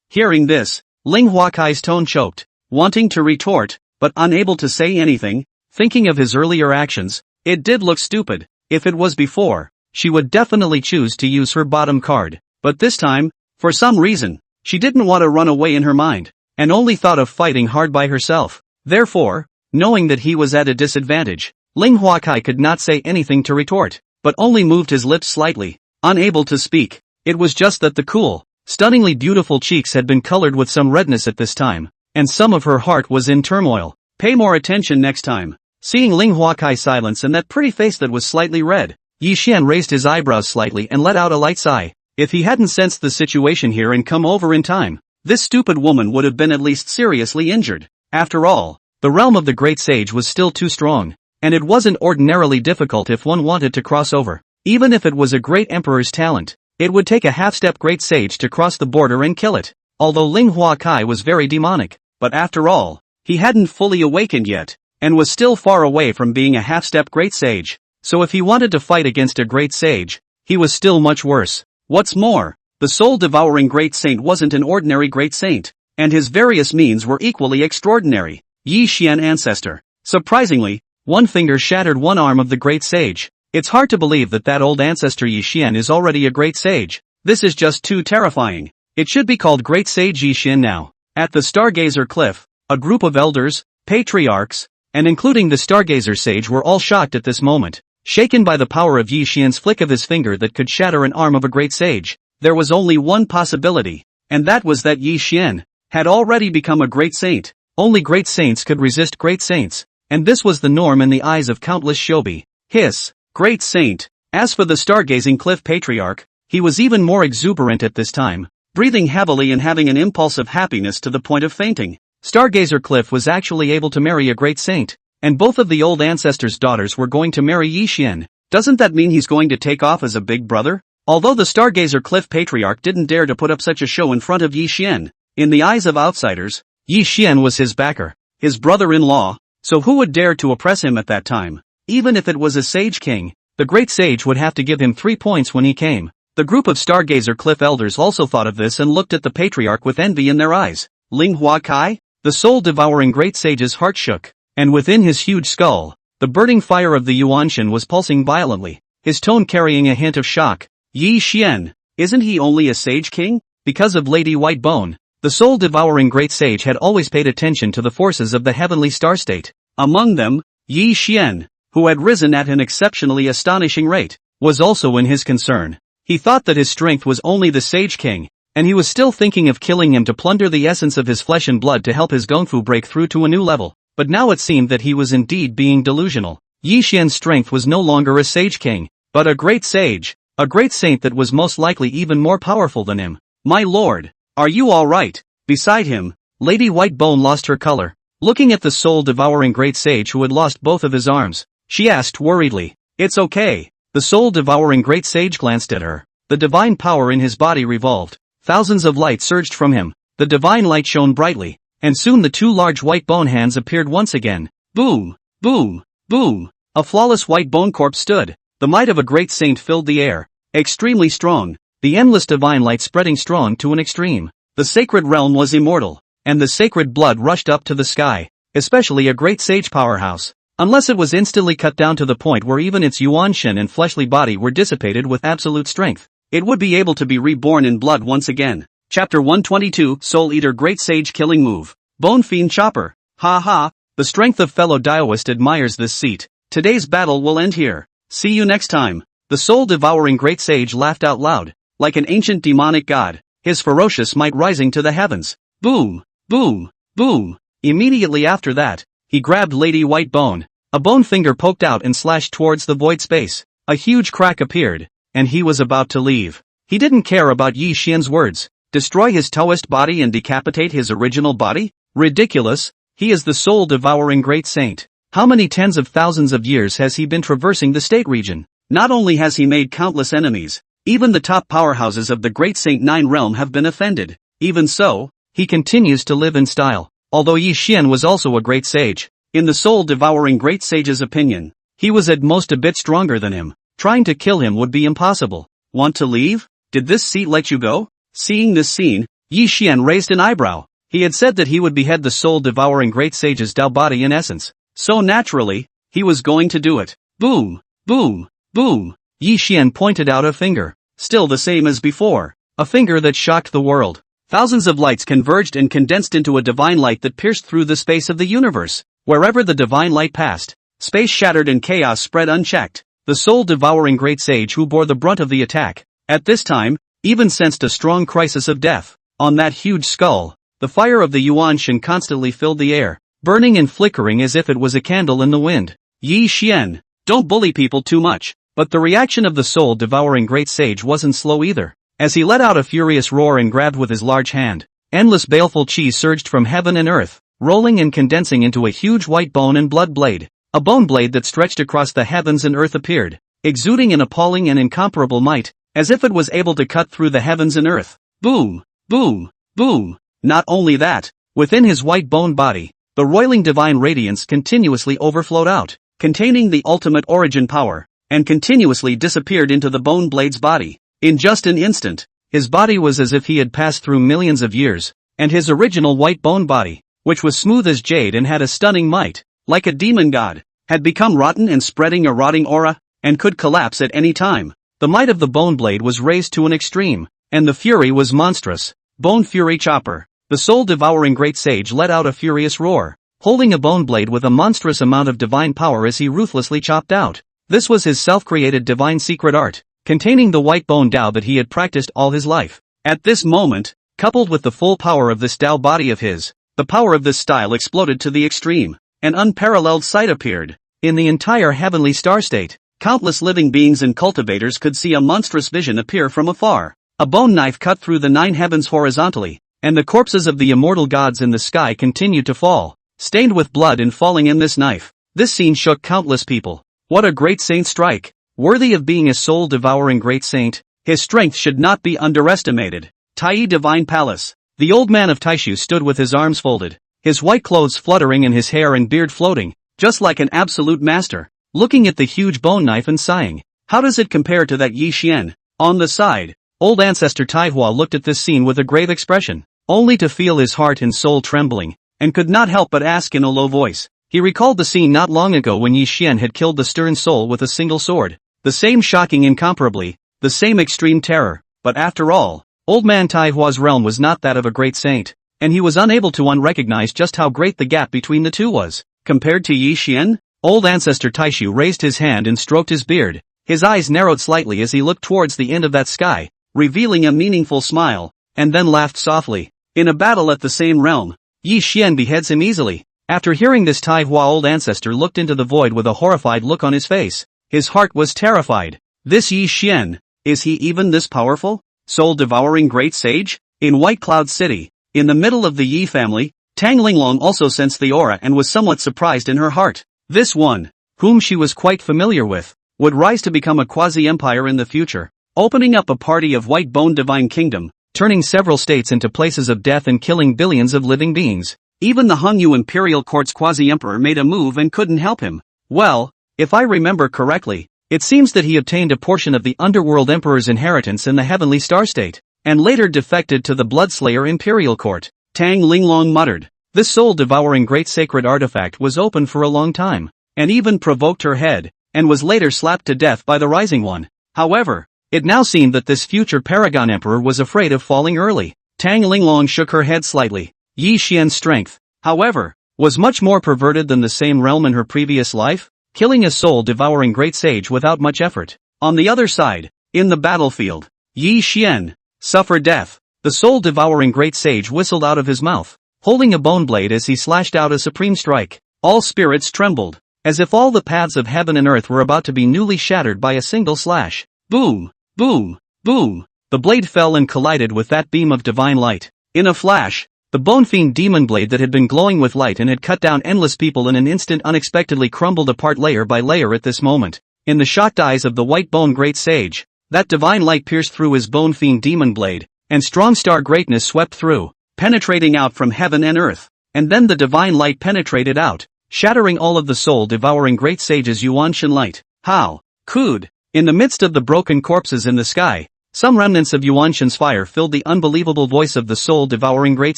Hearing this, Ling Huakai's tone choked, wanting to retort, but unable to say anything. Thinking of his earlier actions, it did look stupid. If it was before, she would definitely choose to use her bottom card. But this time, for some reason, she didn't want to run away in her mind, and only thought of fighting hard by herself. Therefore, knowing that he was at a disadvantage, Ling Huakai could not say anything to retort, but only moved his lips slightly, unable to speak. It was just that the cool, stunningly beautiful cheeks had been colored with some redness at this time, and some of her heart was in turmoil. Pay more attention next time. Seeing Ling Huakai's silence and that pretty face that was slightly red, Yi Xian raised his eyebrows slightly and let out a light sigh. If he hadn't sensed the situation here and come over in time, this stupid woman would have been at least seriously injured. After all, the realm of the great sage was still too strong, and it wasn't ordinarily difficult if one wanted to cross over. Even if it was a great emperor's talent, it would take a half-step great sage to cross the border and kill it. Although Ling Huakai was very demonic, but after all, he hadn't fully awakened yet, and was still far away from being a half-step great sage. So if he wanted to fight against a great sage, he was still much worse. What's more, the soul-devouring great saint wasn't an ordinary great saint, and his various means were equally extraordinary. Yi Xian ancestor. Surprisingly, one finger shattered one arm of the great sage. It's hard to believe that old ancestor Yi Xian is already a great sage. This is just too terrifying. It should be called Great Sage Yi Xian now. At the Stargazer Cliff, a group of elders, patriarchs, and including the Stargazer sage were all shocked at this moment, shaken by the power of Yi Xian's flick of his finger that could shatter an arm of a great sage. There was only one possibility, and that was that Yi Xian had already become a great saint. Only great saints could resist great saints, and this was the norm in the eyes of countless shobi. Hiss, great saint. As for the Stargazing Cliff Patriarch, he was even more exuberant at this time, breathing heavily and having an impulse of happiness to the point of fainting. Stargazer Cliff was actually able to marry a great saint, and both of the old ancestors' daughters were going to marry Yi Xian. Doesn't that mean he's going to take off as a big brother? Although the Stargazer Cliff Patriarch didn't dare to put up such a show in front of Yi Xian, in the eyes of outsiders, Yi Xian was his backer, his brother-in-law, so who would dare to oppress him at that time? Even if it was a sage king, the great sage would have to give him 3 points when he came. The group of Stargazer Cliff elders also thought of this and looked at the patriarch with envy in their eyes. Ling Huakai? The soul-devouring great sage's heart shook, and within his huge skull, the burning fire of the Yuanshan was pulsing violently, his tone carrying a hint of shock. Yi Xian, isn't he only a sage king? Because of Lady Whitebone, the soul-devouring great sage had always paid attention to the forces of the heavenly star state. Among them, Yi Xian, who had risen at an exceptionally astonishing rate, was also in his concern. He thought that his strength was only the sage king, and he was still thinking of killing him to plunder the essence of his flesh and blood to help his gongfu break through to a new level. But now it seemed that he was indeed being delusional. Yi Xian's strength was no longer a sage king, but a great sage, a great saint that was most likely even more powerful than him. My lord, Are you alright? Beside him, Lady Whitebone lost her color. Looking at the soul-devouring great sage who had lost both of his arms, she asked worriedly, "It's okay." The soul-devouring great sage glanced at her. The divine power in his body revolved. Thousands of light surged from him. The divine light shone brightly, and soon the two large white bone hands appeared once again. Boom! Boom! Boom! A flawless white bone corpse stood. The might of a great saint filled the air. Extremely strong. The endless divine light spreading strong to an extreme. The sacred realm was immortal, and the sacred blood rushed up to the sky, especially a great sage powerhouse. Unless it was instantly cut down to the point where even its yuanshen and fleshly body were dissipated with absolute strength, it would be able to be reborn in blood once again. Chapter 122, Soul Eater Great Sage Killing Move. Bone Fiend Chopper. Ha ha, the strength of fellow Daoist admires this seat. Today's battle will end here. See you next time. The soul-devouring great sage laughed out loud, like an ancient demonic god, his ferocious might rising to the heavens. Boom! Boom! Boom! Immediately after that, he grabbed Lady Whitebone. A bone finger poked out and slashed towards the void space. A huge crack appeared, and he was about to leave. He didn't care about Yi Xian's words. Destroy his Taoist body and decapitate his original body? Ridiculous. He is the soul-devouring great saint. How many tens of thousands of years has he been traversing the state region? Not only has he made countless enemies, even the top powerhouses of the Great Saint Nine Realm have been offended. Even so, he continues to live in style. Although Yi Xian was also a great sage, in the soul-devouring great sage's opinion, he was at most a bit stronger than him. Trying to kill him would be impossible. Want to leave? Did this seat let you go? Seeing this scene, Yi Xian raised an eyebrow. He had said that he would behead the soul-devouring great sage's Dao body in essence. So naturally, he was going to do it. Boom! Boom! Boom! Yi Xian pointed out a finger. Still the same as before. A finger that shocked the world. Thousands of lights converged and condensed into a divine light that pierced through the space of the universe. Wherever the divine light passed, space shattered and chaos spread unchecked. The soul-devouring great sage who bore the brunt of the attack, at this time, even sensed a strong crisis of death. On that huge skull, the fire of the Yuanshan constantly filled the air, burning and flickering as if it was a candle in the wind. Yi Xian, don't bully people too much. But the reaction of the soul-devouring great sage wasn't slow either. As he let out a furious roar and grabbed with his large hand, endless baleful chi surged from heaven and earth, rolling and condensing into a huge white bone and blood blade. A bone blade that stretched across the heavens and earth appeared, exuding an appalling and incomparable might, as if it was able to cut through the heavens and earth. Boom! Boom! Boom! Not only that, within his white bone body, the roiling divine radiance continuously overflowed out, containing the ultimate origin power, and continuously disappeared into the bone blade's body. In just an instant, his body was as if he had passed through millions of years, and his original white bone body, which was smooth as jade and had a stunning might, like a demon god, had become rotten and spreading a rotting aura, and could collapse at any time. The might of the bone blade was raised to an extreme, and the fury was monstrous. Bone Fury Chopper. The soul-devouring great sage let out a furious roar, holding a bone blade with a monstrous amount of divine power as he ruthlessly chopped out. This was his self-created divine secret art, containing the white bone Dao that he had practiced all his life. At this moment, coupled with the full power of this Dao body of his, the power of this style exploded to the extreme. An unparalleled sight appeared. In the entire heavenly star state, countless living beings and cultivators could see a monstrous vision appear from afar. A bone knife cut through the 9 heavens horizontally, and the corpses of the immortal gods in the sky continued to fall, stained with blood and falling in this knife. This scene shook countless people. What a great saint strike! Worthy of being a soul-devouring great saint, his strength should not be underestimated. Tai Divine Palace. The old man of Taishu stood with his arms folded, his white clothes fluttering and his hair and beard floating, just like an absolute master, looking at the huge bone knife and sighing. How does it compare to that Yi Xian? On the side, old ancestor Taihua looked at this scene with a grave expression, only to feel his heart and soul trembling, and could not help but ask in a low voice. He recalled the scene not long ago when Yi Xian had killed the stern soul with a single sword. The same shocking incomparably, the same extreme terror, but after all, old man Taihua's realm was not that of a great saint, and he was unable to unrecognize just how great the gap between the two was. Compared to Yi Xian, old ancestor Taishu raised his hand and stroked his beard. His eyes narrowed slightly as he looked towards the end of that sky, revealing a meaningful smile, and then laughed softly. In a battle at the same realm, Yi Xian beheads him easily. After hearing this, Taihua old ancestor looked into the void with a horrified look on his face. His heart was terrified. This Yi Xian, is he even this powerful? Soul-devouring great sage? In White Cloud City, in the middle of the Yi family, Tang Linglong also sensed the aura and was somewhat surprised in her heart. This one, whom she was quite familiar with, would rise to become a quasi-empire in the future, opening up a party of white-boned divine kingdom, turning several states into places of death and killing billions of living beings. Even the Hongyu Imperial Court's Quasi-emperor made a move and couldn't help him. Well, if I remember correctly, it seems that he obtained a portion of the Underworld Emperor's inheritance in the Heavenly Star State, and later defected to the Bloodslayer Imperial Court. Tang Linglong muttered. This soul-devouring great sacred artifact was open for a long time, and even provoked her head, and was later slapped to death by the Rising One. However, it now seemed that this future Paragon Emperor was afraid of falling early. Tang Linglong shook her head slightly. Yi Xian's strength, however, was much more perverted than the same realm in her previous life, killing a soul-devouring great sage without much effort. On the other side, in the battlefield, Yi Xian suffered death. The soul-devouring great sage whistled out of his mouth, holding a bone blade as he slashed out a supreme strike. All spirits trembled, as if all the paths of heaven and earth were about to be newly shattered by a single slash. Boom, boom, boom. The blade fell and collided with that beam of divine light. In a flash, the bone fiend demon blade that had been glowing with light and had cut down endless people in an instant unexpectedly crumbled apart layer by layer at this moment. In the shocked eyes of the white bone great sage, that divine light pierced through his bone fiend demon blade, and strong star greatness swept through, penetrating out from heaven and earth, and then the divine light penetrated out, shattering all of the soul-devouring great sage's Yuanshan light. How could, in the midst of the broken corpses in the sky, some remnants of Yuanshan's fire filled the unbelievable voice of the soul-devouring great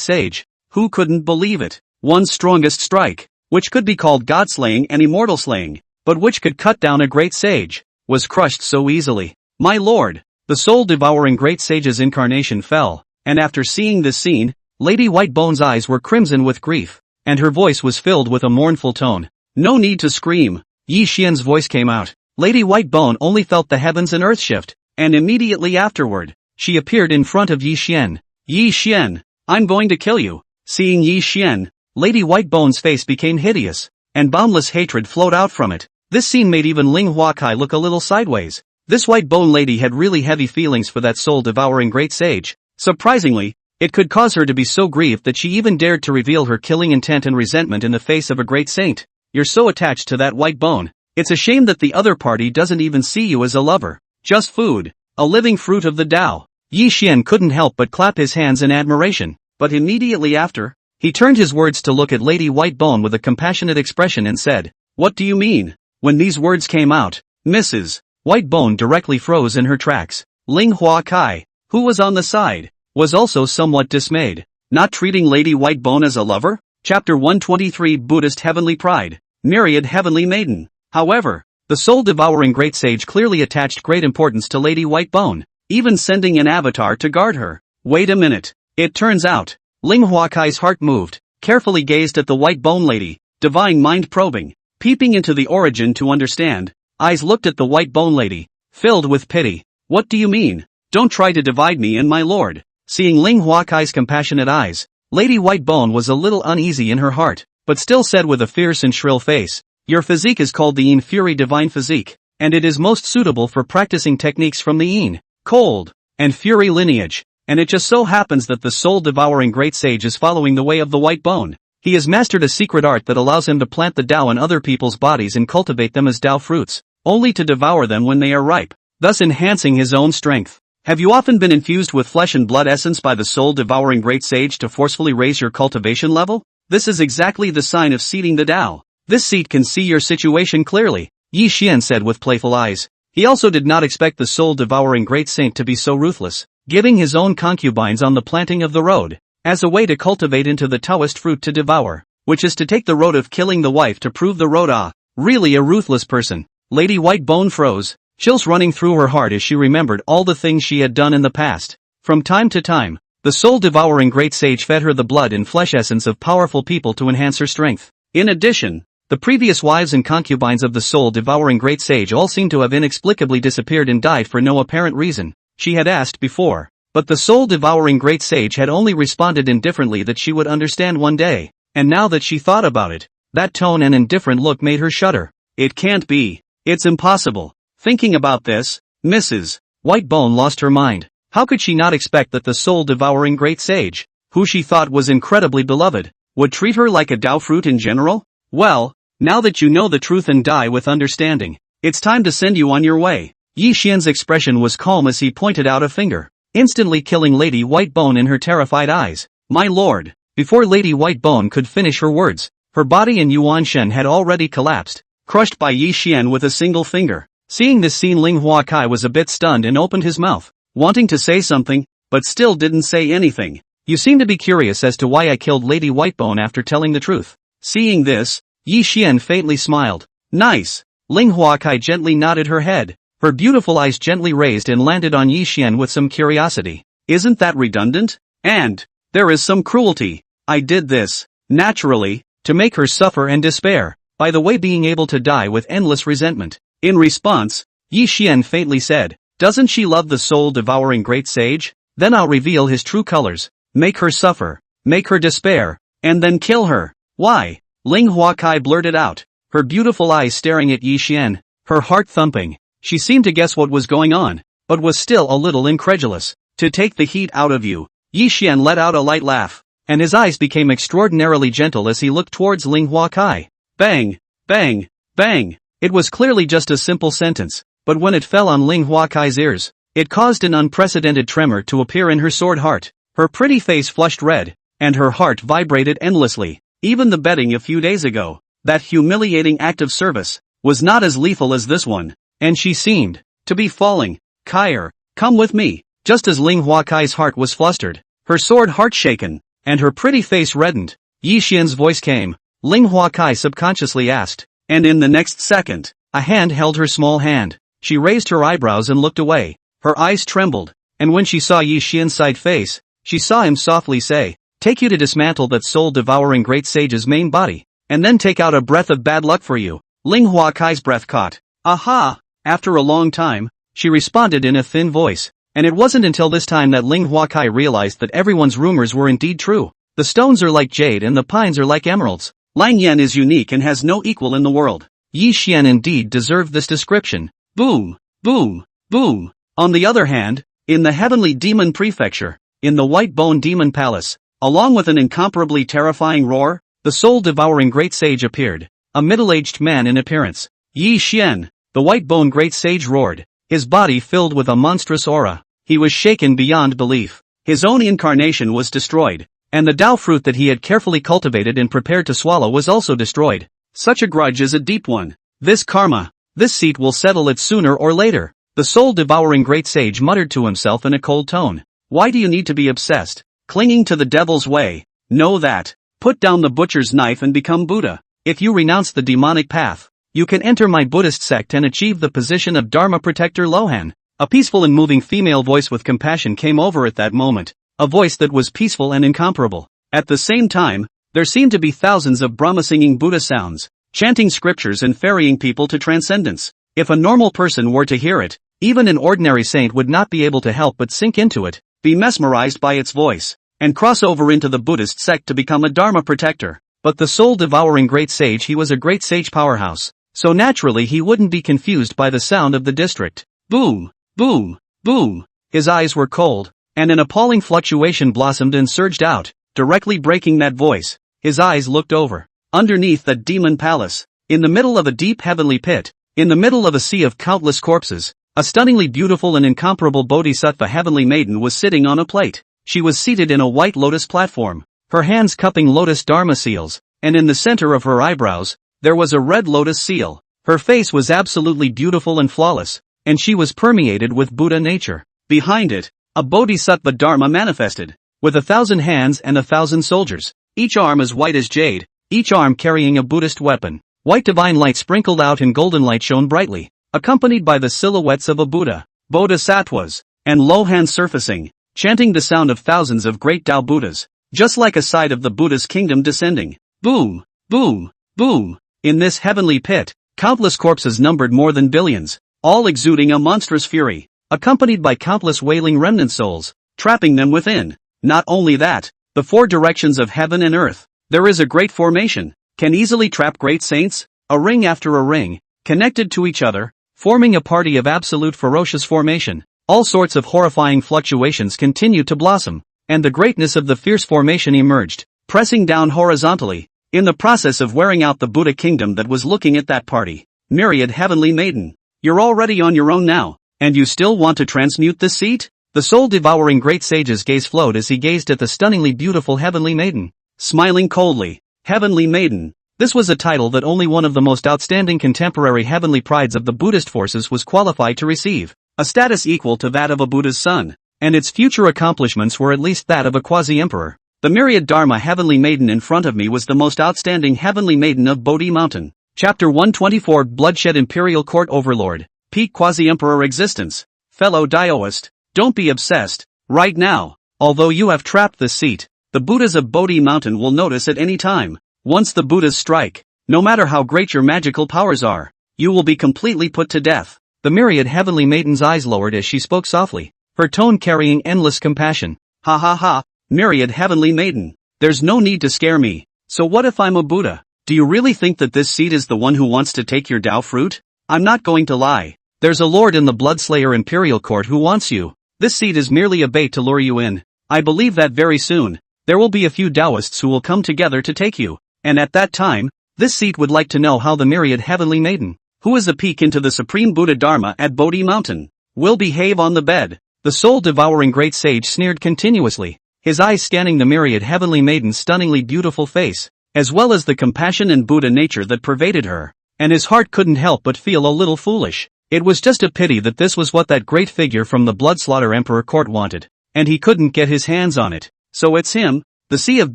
sage? Who couldn't believe it? One's strongest strike, which could be called god-slaying and immortal-slaying, but which could cut down a great sage, was crushed so easily. My lord! The soul-devouring great sage's incarnation fell, and after seeing this scene, Lady Whitebone's eyes were crimson with grief, and her voice was filled with a mournful tone. No need to scream. Yi Xian's voice came out. Lady Whitebone only felt the heavens and earth shift, and immediately afterward, she appeared in front of Yi Xian. Yi Xian, I'm going to kill you. Seeing Yi Xian, Lady Whitebone's face became hideous, and boundless hatred flowed out from it. This scene made even Ling Huakai look a little sideways. This white bone lady had really heavy feelings for that soul-devouring great sage. Surprisingly, it could cause her to be so grieved that she even dared to reveal her killing intent and resentment in the face of a great saint. You're so attached to that white bone. It's a shame that the other party doesn't even see you as a lover. Just food. A living fruit of the Tao. Yi Xian couldn't help but clap his hands in admiration, but immediately after, he turned his words to look at Lady Whitebone with a compassionate expression and said, What do you mean? When these words came out, Mrs. Whitebone directly froze in her tracks. Ling Huakai, who was on the side, was also somewhat dismayed. Not treating Lady Whitebone as a lover? Chapter 123 Buddhist Heavenly Pride. Myriad Heavenly Maiden. However, the soul-devouring great sage clearly attached great importance to Lady Whitebone, even sending an avatar to guard her. Wait a minute. It turns out, Ling Huakai's heart moved, carefully gazed at the white bone lady, divine mind probing, peeping into the origin to understand. Eyes looked at the white bone lady, filled with pity. What do you mean? Don't try to divide me and my lord. Seeing Ling Huakai's compassionate eyes, Lady Whitebone was a little uneasy in her heart, but still said with a fierce and shrill face, Your physique is called the Yin Fury Divine Physique, and it is most suitable for practicing techniques from the Yin, Cold, and Fury lineage, and it just so happens that the soul-devouring great sage is following the way of the white bone. He has mastered a secret art that allows him to plant the Tao in other people's bodies and cultivate them as Tao fruits, only to devour them when they are ripe, thus enhancing his own strength. Have you often been infused with flesh and blood essence by the soul-devouring great sage to forcefully raise your cultivation level? This is exactly the sign of seeding the Tao. This seed can see your situation clearly, Yi Xian said with playful eyes. He also did not expect the soul-devouring great saint to be so ruthless, giving his own concubines on the planting of the road, as a way to cultivate into the Taoist fruit to devour, which is to take the road of killing the wife to prove the road. Really a ruthless person. Lady Whitebone froze, chills running through her heart as she remembered all the things she had done in the past. From time to time, the soul-devouring great sage fed her the blood and flesh essence of powerful people to enhance her strength. In addition, the previous wives and concubines of the soul-devouring great sage all seemed to have inexplicably disappeared and died for no apparent reason. She had asked before, but the soul-devouring great sage had only responded indifferently that she would understand one day, and now that she thought about it, that tone and indifferent look made her shudder. It can't be. It's impossible. Thinking about this, Mrs. Whitebone lost her mind. How could she not expect that the soul-devouring great sage, who she thought was incredibly beloved, would treat her like a Dao fruit in general? Well, now that you know the truth and die with understanding, it's time to send you on your way. Yi Xian's expression was calm as he pointed out a finger, instantly killing Lady Whitebone in her terrified eyes. My lord! Before Lady Whitebone could finish her words, her body in Yuan Shen had already collapsed, crushed by Yi Xian with a single finger. Seeing this scene, Ling Huakai was a bit stunned and opened his mouth, wanting to say something, but still didn't say anything. You seem to be curious as to why I killed Lady Whitebone after telling the truth. Seeing this, Yi Xian faintly smiled. Nice. Ling Huakai gently nodded her head. Her beautiful eyes gently raised and landed on Yi Xian with some curiosity. Isn't that redundant? And there is some cruelty. I did this, naturally, to make her suffer and despair, by the way being able to die with endless resentment. In response, Yi Xian faintly said, doesn't she love the soul-devouring great sage? Then I'll reveal his true colors, make her suffer, make her despair, and then kill her. Why? Ling Huakai blurted out, her beautiful eyes staring at Yi Xian, her heart thumping. She seemed to guess what was going on, but was still a little incredulous. To take the heat out of you. Yi Xian let out a light laugh, and his eyes became extraordinarily gentle as he looked towards Ling Huakai. Bang! Bang! Bang! It was clearly just a simple sentence, but when it fell on Ling Huakai's ears, it caused an unprecedented tremor to appear in her sword heart. Her pretty face flushed red, and her heart vibrated endlessly. Even the betting a few days ago, that humiliating act of service, was not as lethal as this one, and she seemed to be falling. Kair, come with me. Just as Ling Huakai's heart was flustered, her sword heart shaken, and her pretty face reddened, Yi Xian's voice came. Ling Huakai subconsciously asked, and in the next second, a hand held her small hand. She raised her eyebrows and looked away. Her eyes trembled, and when she saw Yi Xian's side face, she saw him softly say, take you to dismantle that soul-devouring great sage's main body, and then take out a breath of bad luck for you. Ling Huakai's breath caught. Aha! After a long time, she responded in a thin voice, and it wasn't until this time that Ling Huakai realized that everyone's rumors were indeed true. The stones are like jade and the pines are like emeralds. Lang Yan is unique and has no equal in the world. Yi Xian indeed deserved this description. Boom! Boom! Boom! On the other hand, in the Heavenly Demon Prefecture, in the White Bone Demon Palace, along with an incomparably terrifying roar, the soul-devouring great sage appeared, a middle-aged man in appearance. Yi Xian, the White Bone Great Sage roared, his body filled with a monstrous aura. He was shaken beyond belief. His own incarnation was destroyed, and the Dao fruit that he had carefully cultivated and prepared to swallow was also destroyed. Such a grudge is a deep one. This karma, this seat will settle it sooner or later. The soul-devouring great sage muttered to himself in a cold tone. Why do you need to be obsessed, clinging to the devil's way? Know that. Put down the butcher's knife and become Buddha. If you renounce the demonic path, you can enter my Buddhist sect and achieve the position of Dharma Protector Lohan. A peaceful and moving female voice with compassion came over at that moment, a voice that was peaceful and incomparable. At the same time, there seemed to be thousands of Brahma singing Buddha sounds, chanting scriptures and ferrying people to transcendence. If a normal person were to hear it, even an ordinary saint would not be able to help but sink into it, be mesmerized by its voice, and cross over into the Buddhist sect to become a Dharma protector. But the soul-devouring great sage, he was a great sage powerhouse, so naturally he wouldn't be confused by the sound of the district. Boom! Boom! Boom! His eyes were cold, and an appalling fluctuation blossomed and surged out, directly breaking that voice. His eyes looked over. Underneath that demon palace, in the middle of a deep heavenly pit, in the middle of a sea of countless corpses, a stunningly beautiful and incomparable bodhisattva heavenly maiden was sitting on a plate. She was seated in a white lotus platform, her hands cupping lotus dharma seals, and in the center of her eyebrows, there was a red lotus seal. Her face was absolutely beautiful and flawless, and she was permeated with Buddha nature. Behind it, a bodhisattva dharma manifested, with 1,000 hands and 1,000 soldiers, each arm as white as jade, each arm carrying a Buddhist weapon. White divine light sprinkled out and golden light shone brightly, accompanied by the silhouettes of a Buddha, bodhisattvas, and Lohan surfacing, chanting the sound of thousands of great Tao Buddhas, just like a side of the Buddha's kingdom descending. Boom! Boom! Boom! In this heavenly pit, countless corpses numbered more than billions, all exuding a monstrous fury, accompanied by countless wailing remnant souls, trapping them within. Not only that, the four directions of heaven and earth, there is a great formation, can easily trap great saints, a ring after a ring, connected to each other, forming a party of absolute ferocious formation. all sorts of horrifying fluctuations continued to blossom, and the greatness of the fierce formation emerged, pressing down horizontally, in the process of wearing out the Buddha kingdom that was looking at that party. Myriad Heavenly Maiden, you're already on your own now, and you still want to transmute this seat? The soul-devouring great sage's gaze flowed as he gazed at the stunningly beautiful Heavenly Maiden, smiling coldly. Heavenly Maiden. This was a title that only one of the most outstanding contemporary heavenly prides of the Buddhist forces was qualified to receive, a status equal to that of a Buddha's son, and its future accomplishments were at least that of a quasi-emperor. The myriad Dharma Heavenly Maiden in front of me was the most outstanding Heavenly Maiden of Bodhi Mountain. Chapter 124 Bloodshed Imperial Court Overlord, Peak Quasi-Emperor Existence. Fellow Daoist, don't be obsessed, right now. Although you have trapped this seat, the Buddhas of Bodhi Mountain will notice at any time. Once the Buddhas strike, no matter how great your magical powers are, you will be completely put to death. The myriad Heavenly Maiden's eyes lowered as she spoke softly, her tone carrying endless compassion. Ha ha ha, myriad Heavenly Maiden, there's no need to scare me. So what if I'm a Buddha? Do you really think that this seat is the one who wants to take your Tao fruit? I'm not going to lie. There's a lord in the Bloodslayer Imperial Court who wants you. This seat is merely a bait to lure you in. I believe that very soon, there will be a few Taoists who will come together to take you. And at that time, this seat would like to know how the myriad Heavenly Maiden, who is a peek into the Supreme Buddha Dharma at Bodhi Mountain, will behave on the bed. The soul-devouring great sage sneered continuously, his eyes scanning the myriad Heavenly Maiden's stunningly beautiful face, as well as the compassion and Buddha nature that pervaded her, and his heart couldn't help but feel a little foolish. It was just a pity that this was what that great figure from the Bloodslaughter Emperor Court wanted, and he couldn't get his hands on it. So it's him. The sea of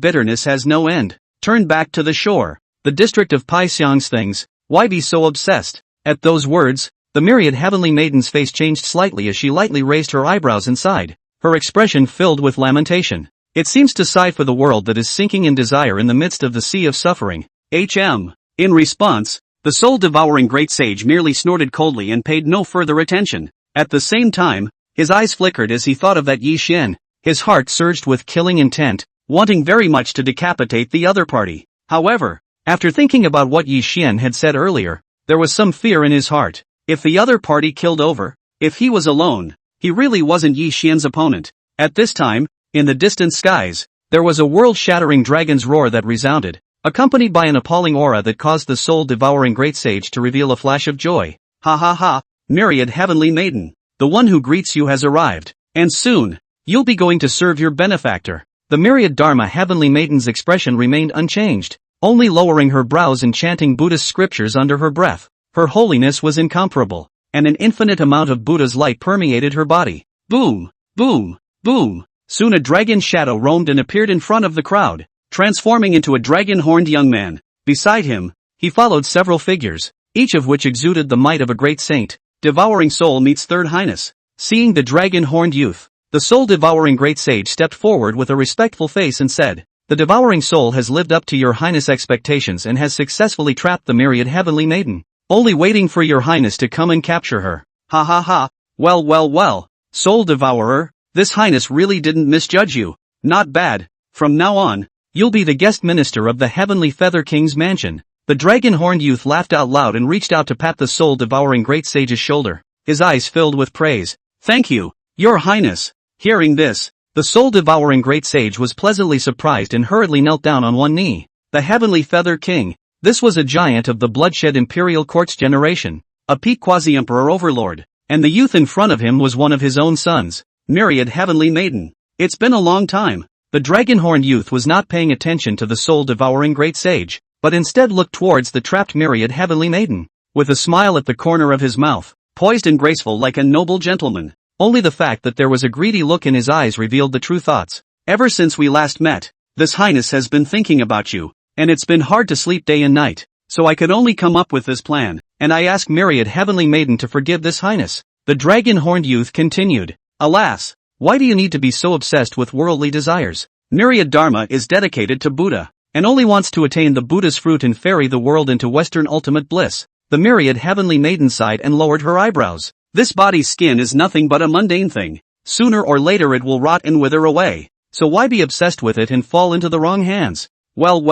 bitterness has no end. Turn back to the shore. The district of Paixiang's things, why be so obsessed? At those words, the myriad Heavenly Maiden's face changed slightly as she lightly raised her eyebrows and sighed, her expression filled with lamentation. It seems to sigh for the world that is sinking in desire in the midst of the sea of suffering. In response, the soul-devouring great sage merely snorted coldly and paid no further attention. At the same time, his eyes flickered as he thought of that Yi Xian. His heart surged with killing intent, wanting very much to decapitate the other party. However, after thinking about what Yi Xian had said earlier, there was some fear in his heart. If the other party killed over, if he was alone, he really wasn't Yi Xian's opponent. At this time, in the distant skies, there was a world-shattering dragon's roar that resounded, accompanied by an appalling aura that caused the soul-devouring great sage to reveal a flash of joy. Ha ha ha, myriad Heavenly Maiden, the one who greets you has arrived, and soon, you'll be going to serve your benefactor. The myriad Dharma Heavenly Maiden's expression remained unchanged, only lowering her brows and chanting Buddhist scriptures under her breath. Her holiness was incomparable, and an infinite amount of Buddha's light permeated her body. Boom, boom, boom. Soon a dragon shadow roamed and appeared in front of the crowd, transforming into a dragon-horned young man. Beside him, he followed several figures, each of which exuded the might of a great saint. Devouring Soul meets Third Highness. Seeing the dragon-horned youth, the soul-devouring great sage stepped forward with a respectful face and said, "The devouring soul has lived up to your highness' expectations and has successfully trapped the myriad Heavenly Maiden, only waiting for your highness to come and capture her." Ha ha ha, well, soul devourer, this highness really didn't misjudge you. Not bad. From now on, you'll be the guest minister of the Heavenly Feather King's mansion. The dragon-horned youth laughed out loud and reached out to pat the soul-devouring great sage's shoulder, his eyes filled with praise. "Thank you, your highness." Hearing this, the soul-devouring great sage was pleasantly surprised and hurriedly knelt down on one knee. The Heavenly Feather King, this was a giant of the bloodshed Imperial Court's generation, a peak Quasi-emperor overlord, and the youth in front of him was one of his own sons, myriad Heavenly Maiden. It's been a long time. The dragon-horned youth was not paying attention to the soul-devouring great sage, but instead looked towards the trapped myriad Heavenly Maiden, with a smile at the corner of his mouth, poised and graceful like a noble gentleman. Only the fact that there was a greedy look in his eyes revealed the true thoughts. "Ever since we last met, this highness has been thinking about you, and it's been hard to sleep day and night, so I could only come up with this plan, and I ask myriad Heavenly Maiden to forgive this highness." The dragon-horned youth continued, "Alas, why do you need to be so obsessed with worldly desires? Myriad Dharma is dedicated to Buddha, and only wants to attain the Buddha's fruit and ferry the world into Western ultimate bliss." The myriad Heavenly Maiden sighed and lowered her eyebrows. "This body's skin is nothing but a mundane thing. Sooner or later it will rot and wither away, so why be obsessed with it and fall into the wrong hands? Well,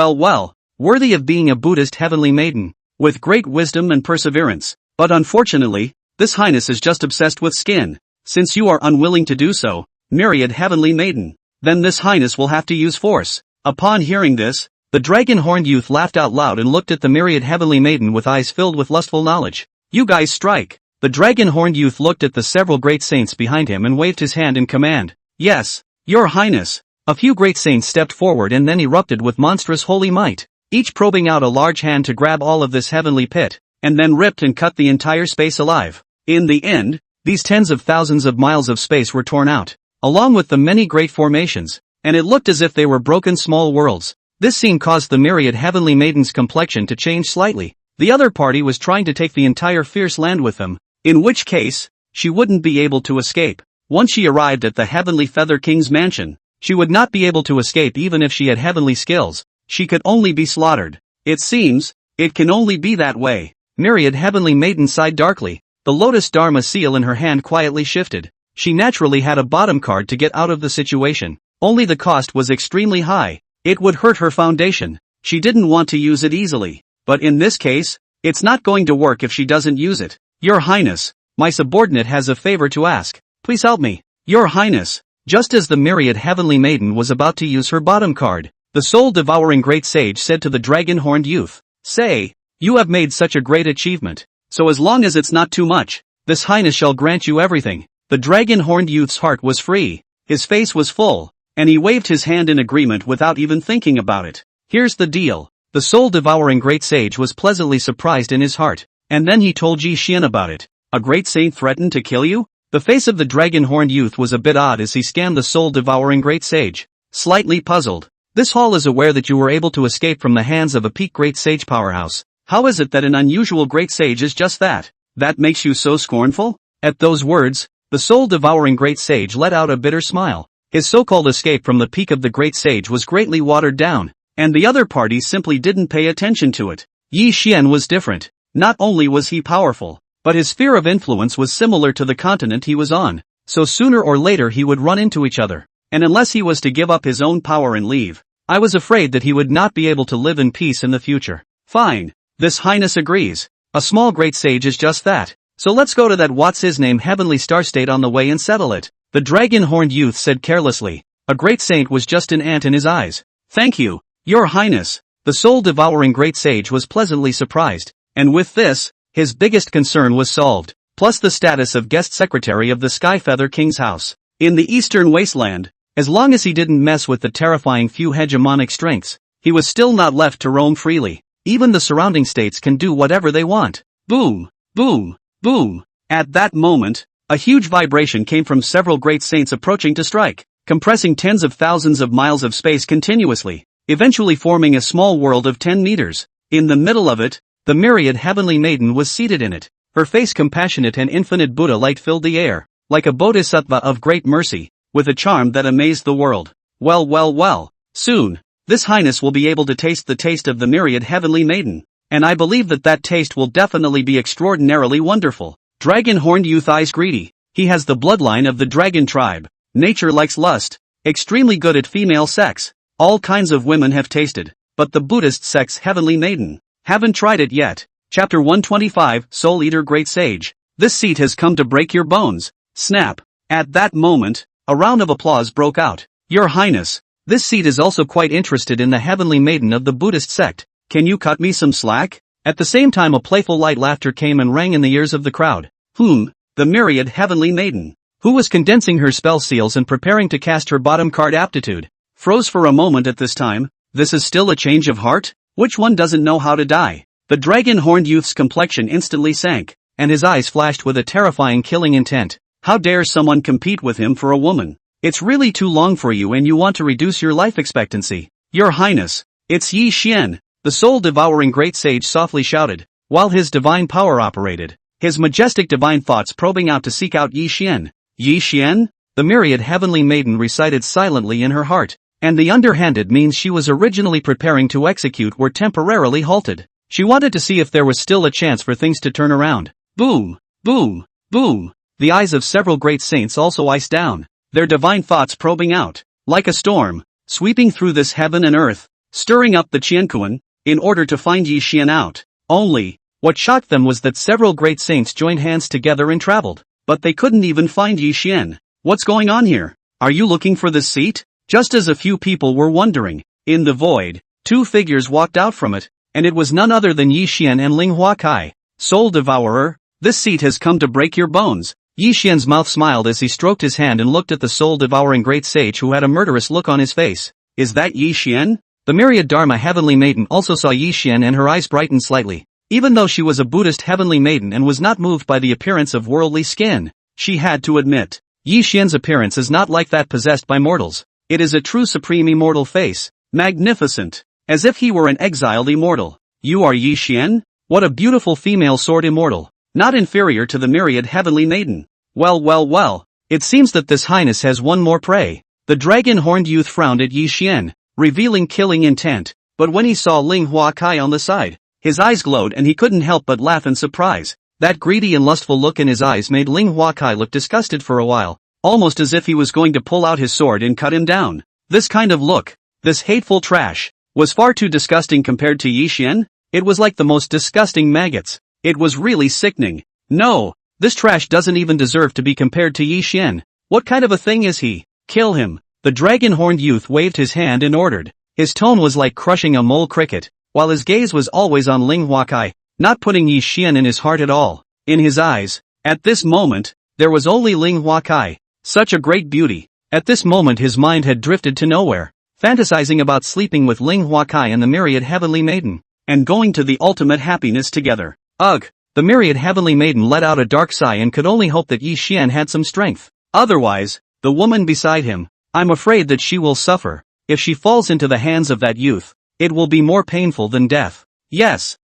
worthy of being a Buddhist Heavenly Maiden, with great wisdom and perseverance. But unfortunately, this highness is just obsessed with skin. since you are unwilling to do so, myriad heavenly maiden, then this highness will have to use force. Upon hearing this, the dragon-horned youth laughed out loud and looked at the myriad heavenly maiden with eyes filled with lustful knowledge. You guys strike. The dragon-horned youth looked at the several great saints behind him and waved his hand in command. Yes, your highness. A few great saints stepped forward and then erupted with monstrous holy might, each probing out a large hand to grab all of this heavenly pit, and then ripped and cut the entire space alive. In the end, these tens of thousands of miles of space were torn out, along with the many great formations, and it looked as if they were broken small worlds. This scene caused the myriad heavenly maiden's complexion to change slightly. The other party was trying to take the entire fierce land with them, in which case, she wouldn't be able to escape. Once she arrived at the Heavenly Feather King's mansion, she would not be able to escape even if she had heavenly skills. She could only be slaughtered. It seems, it can only be that way. Myriad heavenly maiden sighed darkly. The Lotus Dharma seal in her hand quietly shifted. She naturally had a bottom card to get out of the situation, only the cost was extremely high. It would hurt her foundation. She didn't want to use it easily. But in this case, it's not going to work if she doesn't use it. Your Highness, my subordinate has a favor to ask. Please help me. Your Highness. Just as the myriad heavenly maiden was about to use her bottom card, the soul-devouring great sage said to the dragon-horned youth, Say, you have made such a great achievement. So as long as it's not too much, this highness shall grant you everything. The dragon-horned youth's heart was free. His face was full, and he waved his hand in agreement without even thinking about it. Here's the deal. The soul-devouring great sage was pleasantly surprised in his heart, and then he told Yi Xian about it. A great saint threatened to kill you? The face of the dragon-horned youth was a bit odd as he scanned the soul-devouring great sage, slightly puzzled. This hall is aware that you were able to escape from the hands of a peak great sage powerhouse. How is it that an unusual great sage is just that? That makes you so scornful? At those words, the soul-devouring great sage let out a bitter smile. His so-called escape from the peak of the great sage was greatly watered down, and the other party simply didn't pay attention to it. Yi Xian was different. Not only was he powerful, but his sphere of influence was similar to the continent he was on, so sooner or later he would run into each other, and unless he was to give up his own power and leave, I was afraid that he would not be able to live in peace in the future. Fine. This highness agrees. A small great sage is just that. So let's go to that what's-his-name heavenly star state on the way and settle it. The dragon-horned youth said carelessly. A great saint was just an ant in his eyes. Thank you, your highness. The soul-devouring great sage was pleasantly surprised, and with this, his biggest concern was solved, plus the status of guest secretary of the Skyfeather King's house. In the eastern wasteland, as long as he didn't mess with the terrifying few hegemonic strengths, he was still not left to roam freely. Even the surrounding states can do whatever they want. Boom, boom, boom. At that moment, a huge vibration came from several great saints approaching to strike, compressing tens of thousands of miles of space continuously, eventually forming a small world of 10 meters. In the middle of it, the myriad heavenly maiden was seated in it. Her face compassionate and infinite Buddha light filled the air, like a bodhisattva of great mercy, with a charm that amazed the world. Well, soon, this highness will be able to taste the taste of the myriad heavenly maiden, and I believe that taste will definitely be extraordinarily wonderful. Dragon-horned youth eyes greedy. He has the bloodline of the dragon tribe. Nature likes lust. Extremely good at female sex. All kinds of women have tasted, but the Buddhist sex heavenly maiden. Haven't tried it yet. Chapter 125, Soul Eater Great Sage. This seat has come to break your bones. Snap. At that moment, a round of applause broke out. Your Highness, this seat is also quite interested in the heavenly maiden of the Buddhist sect. Can you cut me some slack? At the same time a playful light laughter came and rang in the ears of the crowd. The myriad heavenly maiden, who was condensing her spell seals and preparing to cast her bottom card aptitude, froze for a moment at this time. This is still a change of heart? Which one doesn't know how to die? The dragon-horned youth's complexion instantly sank, and his eyes flashed with a terrifying killing intent. How dare someone compete with him for a woman? It's really too long for you and you want to reduce your life expectancy. Your Highness, it's Yi Xian, the soul-devouring great sage softly shouted, while his divine power operated, his majestic divine thoughts probing out to seek out Yi Xian. Yi Xian? The myriad heavenly maiden recited silently in her heart, and the underhanded means she was originally preparing to execute were temporarily halted. She wanted to see if there was still a chance for things to turn around. Boom, boom, boom. The eyes of several great saints also iced down, their divine thoughts probing out, like a storm, sweeping through this heaven and earth, stirring up the Qianquan, in order to find Yi Xian out. Only, what shocked them was that several great saints joined hands together and traveled. but they couldn't even find Yi Xian. What's going on here? Are you looking for this seat? Just as a few people were wondering, in the void, two figures walked out from it, and it was none other than Yi Xian and Ling Huakai. Soul Devourer, this seat has come to break your bones. Yi Xian's mouth smiled as he stroked his hand and looked at the soul-devouring great sage who had a murderous look on his face. Is that Yi Xian? The myriad Dharma heavenly maiden also saw Yi Xian and her eyes brightened slightly. Even though she was a Buddhist heavenly maiden and was not moved by the appearance of worldly skin, she had to admit, Yi Xian's appearance is not like that possessed by mortals. It is a true supreme immortal face, magnificent, as if he were an exiled immortal. You are Yi Xian? What a beautiful female sword immortal, not inferior to the myriad heavenly maiden. Well, it seems that this highness has one more prey. The dragon-horned youth frowned at Yi Xian, revealing killing intent, but when he saw Ling Huakai on the side, his eyes glowed and he couldn't help but laugh in surprise. That greedy and lustful look in his eyes made Ling Huakai look disgusted for a while, almost as if he was going to pull out his sword and cut him down. This kind of look, this hateful trash, was far too disgusting compared to Yi Xian. It was like the most disgusting maggots. It was really sickening. No, this trash doesn't even deserve to be compared to Yi Xian. What kind of a thing is he? Kill him. The dragon-horned youth waved his hand and ordered. His tone was like crushing a mole cricket, while his gaze was always on Ling Huakai, not putting Yi Xian in his heart at all. In his eyes, at this moment, there was only Ling Huakai. Such a great beauty. At this moment his mind had drifted to nowhere, fantasizing about sleeping with Ling Huakai and the myriad heavenly maiden, and going to the ultimate happiness together. Ugh! The myriad heavenly maiden let out a dark sigh and could only hope that Yi Xian had some strength. Otherwise, the woman beside him, I'm afraid that she will suffer. If she falls into the hands of that youth, it will be more painful than death. Yes,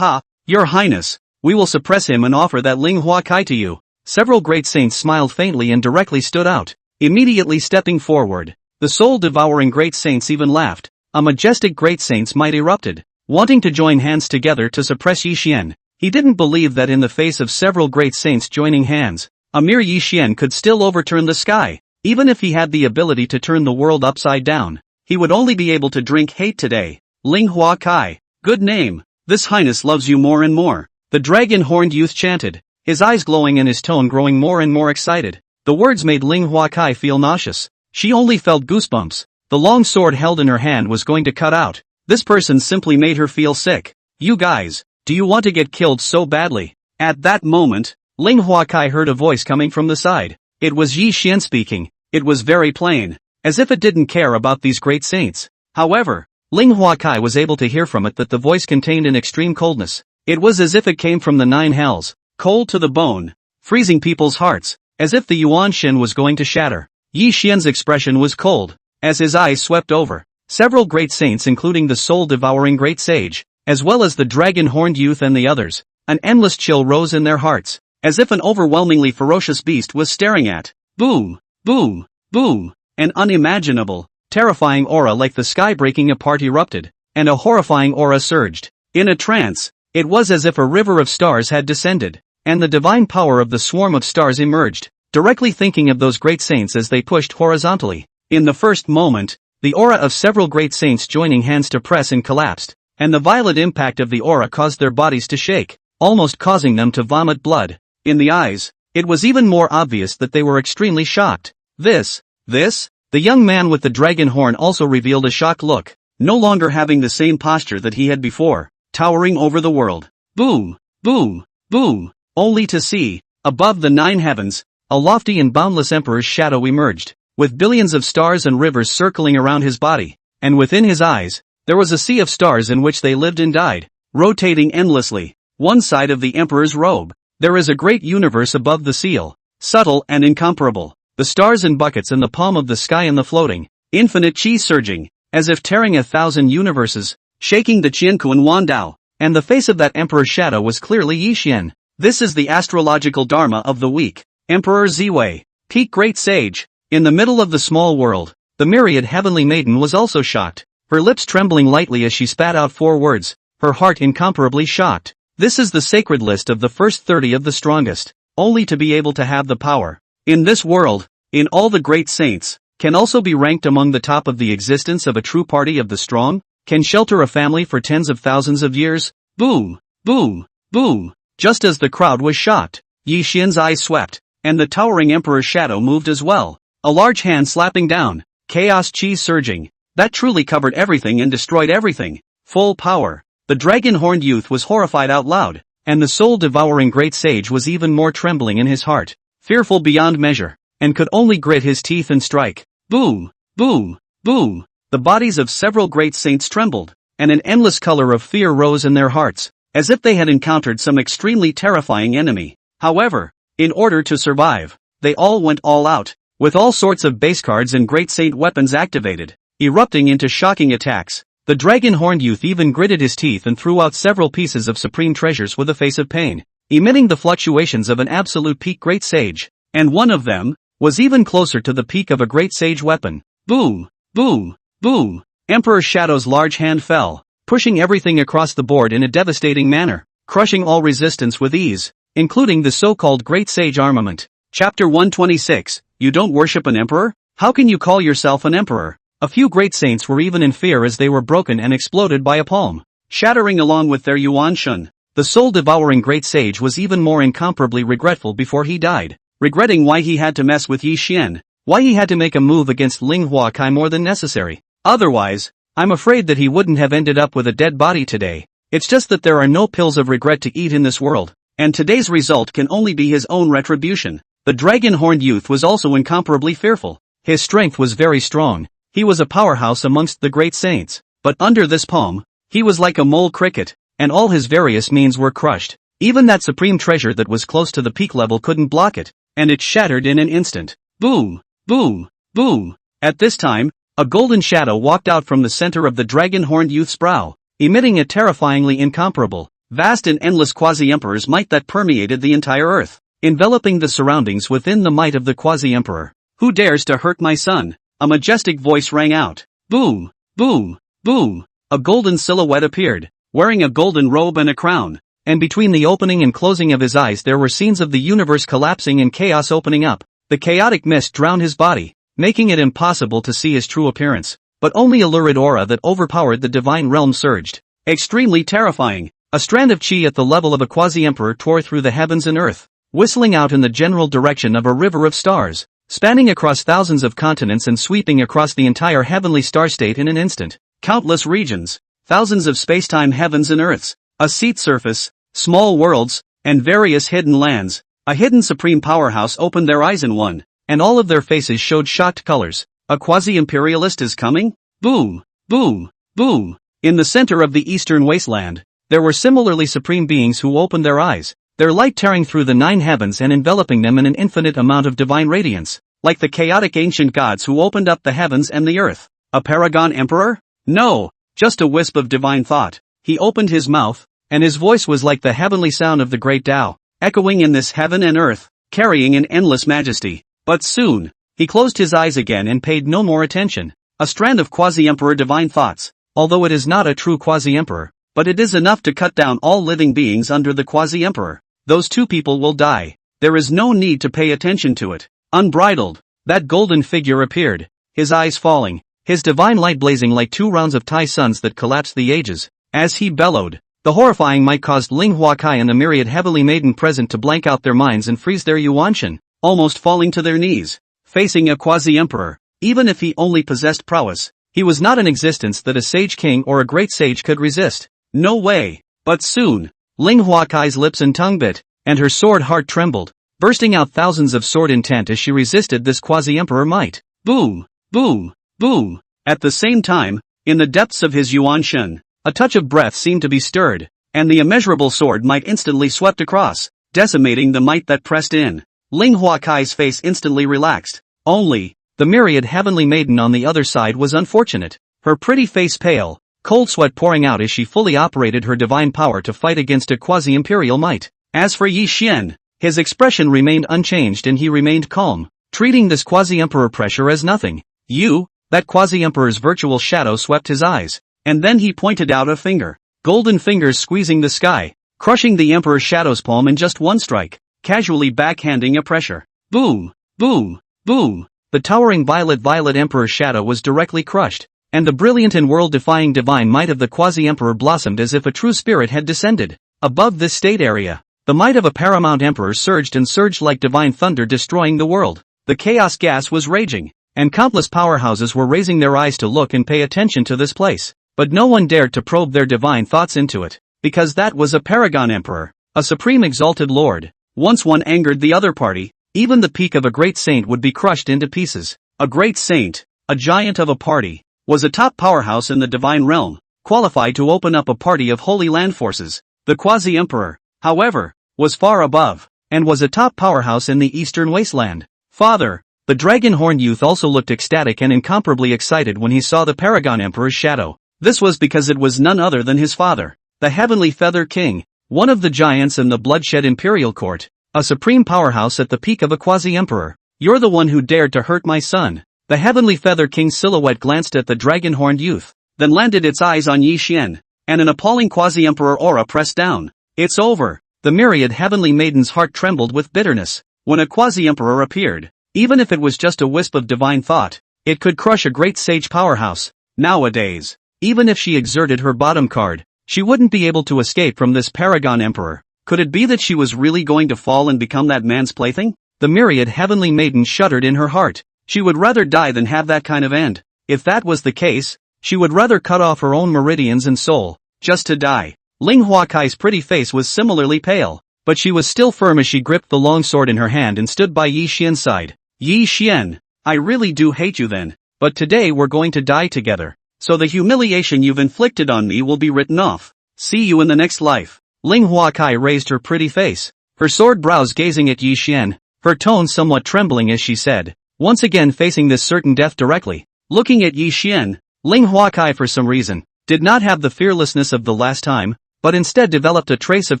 your highness, we will suppress him and offer that Ling Huakai to you. Several great saints smiled faintly and directly stood out, immediately stepping forward. The soul-devouring great saints even laughed. A majestic great saint's might erupted, wanting to join hands together to suppress Yi Xian. He didn't believe that in the face of several great saints joining hands, a mere Yi Xian could still overturn the sky. Even if he had the ability to turn the world upside down, he would only be able to drink hate today. Ling Huakai, good name. This highness loves you more and more. The dragon-horned youth chanted, his eyes glowing and his tone growing more and more excited. The words made Ling Huakai feel nauseous. She only felt goosebumps. The long sword held in her hand was going to cut out. This person simply made her feel sick. You guys, do you want to get killed so badly? At that moment, Ling Huakai heard a voice coming from the side. It was Yi Xian speaking. It was very plain, as if it didn't care about these great saints. However, Ling Huakai was able to hear from it that the voice contained an extreme coldness. It was as if it came from the nine hells, cold to the bone, freezing people's hearts, as if the Yuan Shin was going to shatter. Yi Xian's expression was cold, as his eyes swept over several great saints including the soul-devouring great sage, as well as the dragon-horned youth and the others. An endless chill rose in their hearts, as if an overwhelmingly ferocious beast was staring at. Boom, boom, boom. An unimaginable, terrifying aura like the sky breaking apart erupted, and a horrifying aura surged. In a trance, it was as if a river of stars had descended, and the divine power of the swarm of stars emerged, directly thinking of those great saints as they pushed horizontally. In the first moment, the aura of several great saints joining hands to press and collapsed, and the violent impact of the aura caused their bodies to shake, almost causing them to vomit blood. In the eyes, it was even more obvious that they were extremely shocked. This? The young man with the dragon horn also revealed a shocked look, no longer having the same posture that he had before, towering over the world. Boom, boom, boom, only to see, above the nine heavens, a lofty and boundless emperor's shadow emerged, with billions of stars and rivers circling around his body, and within his eyes, there was a sea of stars in which they lived and died, rotating endlessly. One side of the emperor's robe, there is a great universe above the seal, subtle and incomparable. The stars in buckets in the palm of the sky and the floating, infinite chi surging, as if tearing 1,000 universes, shaking the Qiankuan Wandao, and the face of that emperor's shadow was clearly Yi Xian. This is the astrological dharma of the week. Emperor Ziwei, peak great sage. In the middle of the small world, the myriad heavenly maiden was also shocked, her lips trembling lightly as she spat out 4 words, her heart incomparably shocked. This is the sacred list of the first 30 of the strongest, only to be able to have the power. In this world, in all the great saints, can also be ranked among the top of the existence of a true party of the strong, can shelter a family for tens of thousands of years. Boom, boom, boom. Just as the crowd was shocked, Yi Xian's eyes swept, and the towering Emperor's shadow moved as well. A large hand slapping down, chaos chi surging. That truly covered everything and destroyed everything. Full power. The dragon-horned youth was horrified out loud, and the soul-devouring great sage was even more trembling in his heart, fearful beyond measure, and could only grit his teeth and strike. Boom, boom, boom. The bodies of several great saints trembled, and an endless color of fear rose in their hearts, as if they had encountered some extremely terrifying enemy. However, in order to survive, they all went all out, with all sorts of base cards and great saint weapons activated, erupting into shocking attacks. The dragon-horned youth even gritted his teeth and threw out several pieces of supreme treasures with a face of pain, emitting the fluctuations of an absolute peak great sage. And one of them was even closer to the peak of a great sage weapon. Boom, boom, boom. Emperor Shadow's large hand fell, pushing everything across the board in a devastating manner, crushing all resistance with ease, including the so-called great sage armament. Chapter 126, You don't worship an emperor? How can you call yourself an emperor? A few great saints were even in fear as they were broken and exploded by a palm, shattering along with their Yuan Shun. The soul-devouring great sage was even more incomparably regretful before he died, regretting why he had to mess with Yi Xian, why he had to make a move against Ling Huakai more than necessary. Otherwise, I'm afraid that he wouldn't have ended up with a dead body today. It's just that there are no pills of regret to eat in this world, and today's result can only be his own retribution. The dragon-horned youth was also incomparably fearful. His strength was very strong. He was a powerhouse amongst the great saints, but under this palm, he was like a mole cricket, and all his various means were crushed. Even that supreme treasure that was close to the peak level couldn't block it, and it shattered in an instant. Boom, boom, boom. At this time, a golden shadow walked out from the center of the dragon-horned youth's brow, emitting a terrifyingly incomparable, vast and endless quasi-emperor's might that permeated the entire earth, enveloping the surroundings within the might of the quasi-emperor. Who dares to hurt my son? A majestic voice rang out. Boom, boom, boom. A golden silhouette appeared, wearing a golden robe and a crown, and between the opening and closing of his eyes there were scenes of the universe collapsing and chaos opening up. The chaotic mist drowned his body, making it impossible to see his true appearance, but only a lurid aura that overpowered the divine realm surged. Extremely terrifying. A strand of chi at the level of a quasi-emperor tore through the heavens and earth, whistling out in the general direction of a river of stars, spanning across thousands of continents and sweeping across the entire heavenly star state in an instant. Countless regions, thousands of space-time heavens and earths, a seat surface, small worlds, and various hidden lands. A hidden supreme powerhouse opened their eyes in one, and all of their faces showed shocked colors. A quasi-imperialist is coming? Boom, boom, boom. In the center of the eastern wasteland, there were similarly supreme beings who opened their eyes, their light tearing through the nine heavens and enveloping them in an infinite amount of divine radiance, like the chaotic ancient gods who opened up the heavens and the earth. A paragon emperor? No, just a wisp of divine thought. He opened his mouth, and his voice was like the heavenly sound of the great Tao, echoing in this heaven and earth, carrying an endless majesty. But soon, he closed his eyes again and paid no more attention. A strand of quasi-emperor divine thoughts, although it is not a true quasi-emperor, but it is enough to cut down all living beings under the quasi-emperor. Those two people will die. There is no need to pay attention to it. Unbridled, that golden figure appeared, his eyes falling, his divine light blazing like 2 rounds of Tai suns that collapsed the ages. As he bellowed, the horrifying might caused Ling Huakai and the myriad heavily maiden present to blank out their minds and freeze their Yuanshan, almost falling to their knees. Facing a quasi-emperor, even if he only possessed prowess, he was not an existence that a sage king or a great sage could resist. No way. But soon, Ling Huakai's lips and tongue bit, and her sword heart trembled, bursting out thousands of sword intent as she resisted this quasi-emperor might. Boom, boom, boom. At the same time, in the depths of his Yuan Shen, a touch of breath seemed to be stirred, and the immeasurable sword might instantly swept across, decimating the might that pressed in. Ling Huakai's face instantly relaxed. Only, the myriad heavenly maiden on the other side was unfortunate, her pretty face pale, cold sweat pouring out as she fully operated her divine power to fight against a quasi-imperial might. As for Yi Xian, his expression remained unchanged and he remained calm, treating this quasi-emperor pressure as nothing. You, that quasi-emperor's virtual shadow swept his eyes, and then he pointed out a finger. Golden fingers squeezing the sky, crushing the emperor's shadow's palm in just one strike, casually backhanding a pressure. Boom, boom, boom. The towering violet emperor's shadow was directly crushed, and the brilliant and world-defying divine might of the quasi-emperor blossomed as if a true spirit had descended. Above this state area, The might of a paramount emperor surged and surged like divine thunder, destroying the world. The chaos gas was raging, and countless powerhouses were raising their eyes to look and pay attention to this place. But no one dared to probe their divine thoughts into it, because that was a paragon emperor, a supreme exalted lord. Once one angered the other party, even the peak of a great saint would be crushed into pieces. A great saint, a giant of a party, was a top powerhouse in the divine realm, qualified to open up a party of holy land forces. The Quasi-emperor, however, was far above, and was a top powerhouse in the eastern wasteland. Father, the dragon-horned youth also looked ecstatic and incomparably excited when he saw the paragon emperor's shadow. This was because it was none other than his father, the heavenly feather king, one of the giants in the bloodshed Imperial Court, a supreme powerhouse at the peak of a quasi-emperor. You're the one who dared to hurt my son. The heavenly feather king's silhouette glanced at the dragon-horned youth, then landed its eyes on Yi Xian, and an appalling quasi-emperor aura pressed down. It's over. The myriad heavenly maidens' heart trembled with bitterness. When a quasi-emperor appeared, even if it was just a wisp of divine thought, it could crush a great sage powerhouse. Nowadays, even if she exerted her bottom card, she wouldn't be able to escape from this paragon emperor. Could it be that she was really going to fall and become that man's plaything? The myriad heavenly maiden shuddered in her heart. She would rather die than have that kind of end. If that was the case, she would rather cut off her own meridians and soul, just to die. Ling Huakai's pretty face was similarly pale, but she was still firm as she gripped the long sword in her hand and stood by Yi Xian's side. Yi Xian, I really do hate you then, but today we're going to die together. So the humiliation you've inflicted on me will be written off. See you in the next life. Ling Huakai raised her pretty face, her sword brows gazing at Yi Xian, her tone somewhat trembling as she said, once again facing this certain death directly. Looking at Yi Xian, Ling Huakai for some reason, did not have the fearlessness of the last time, but instead developed a trace of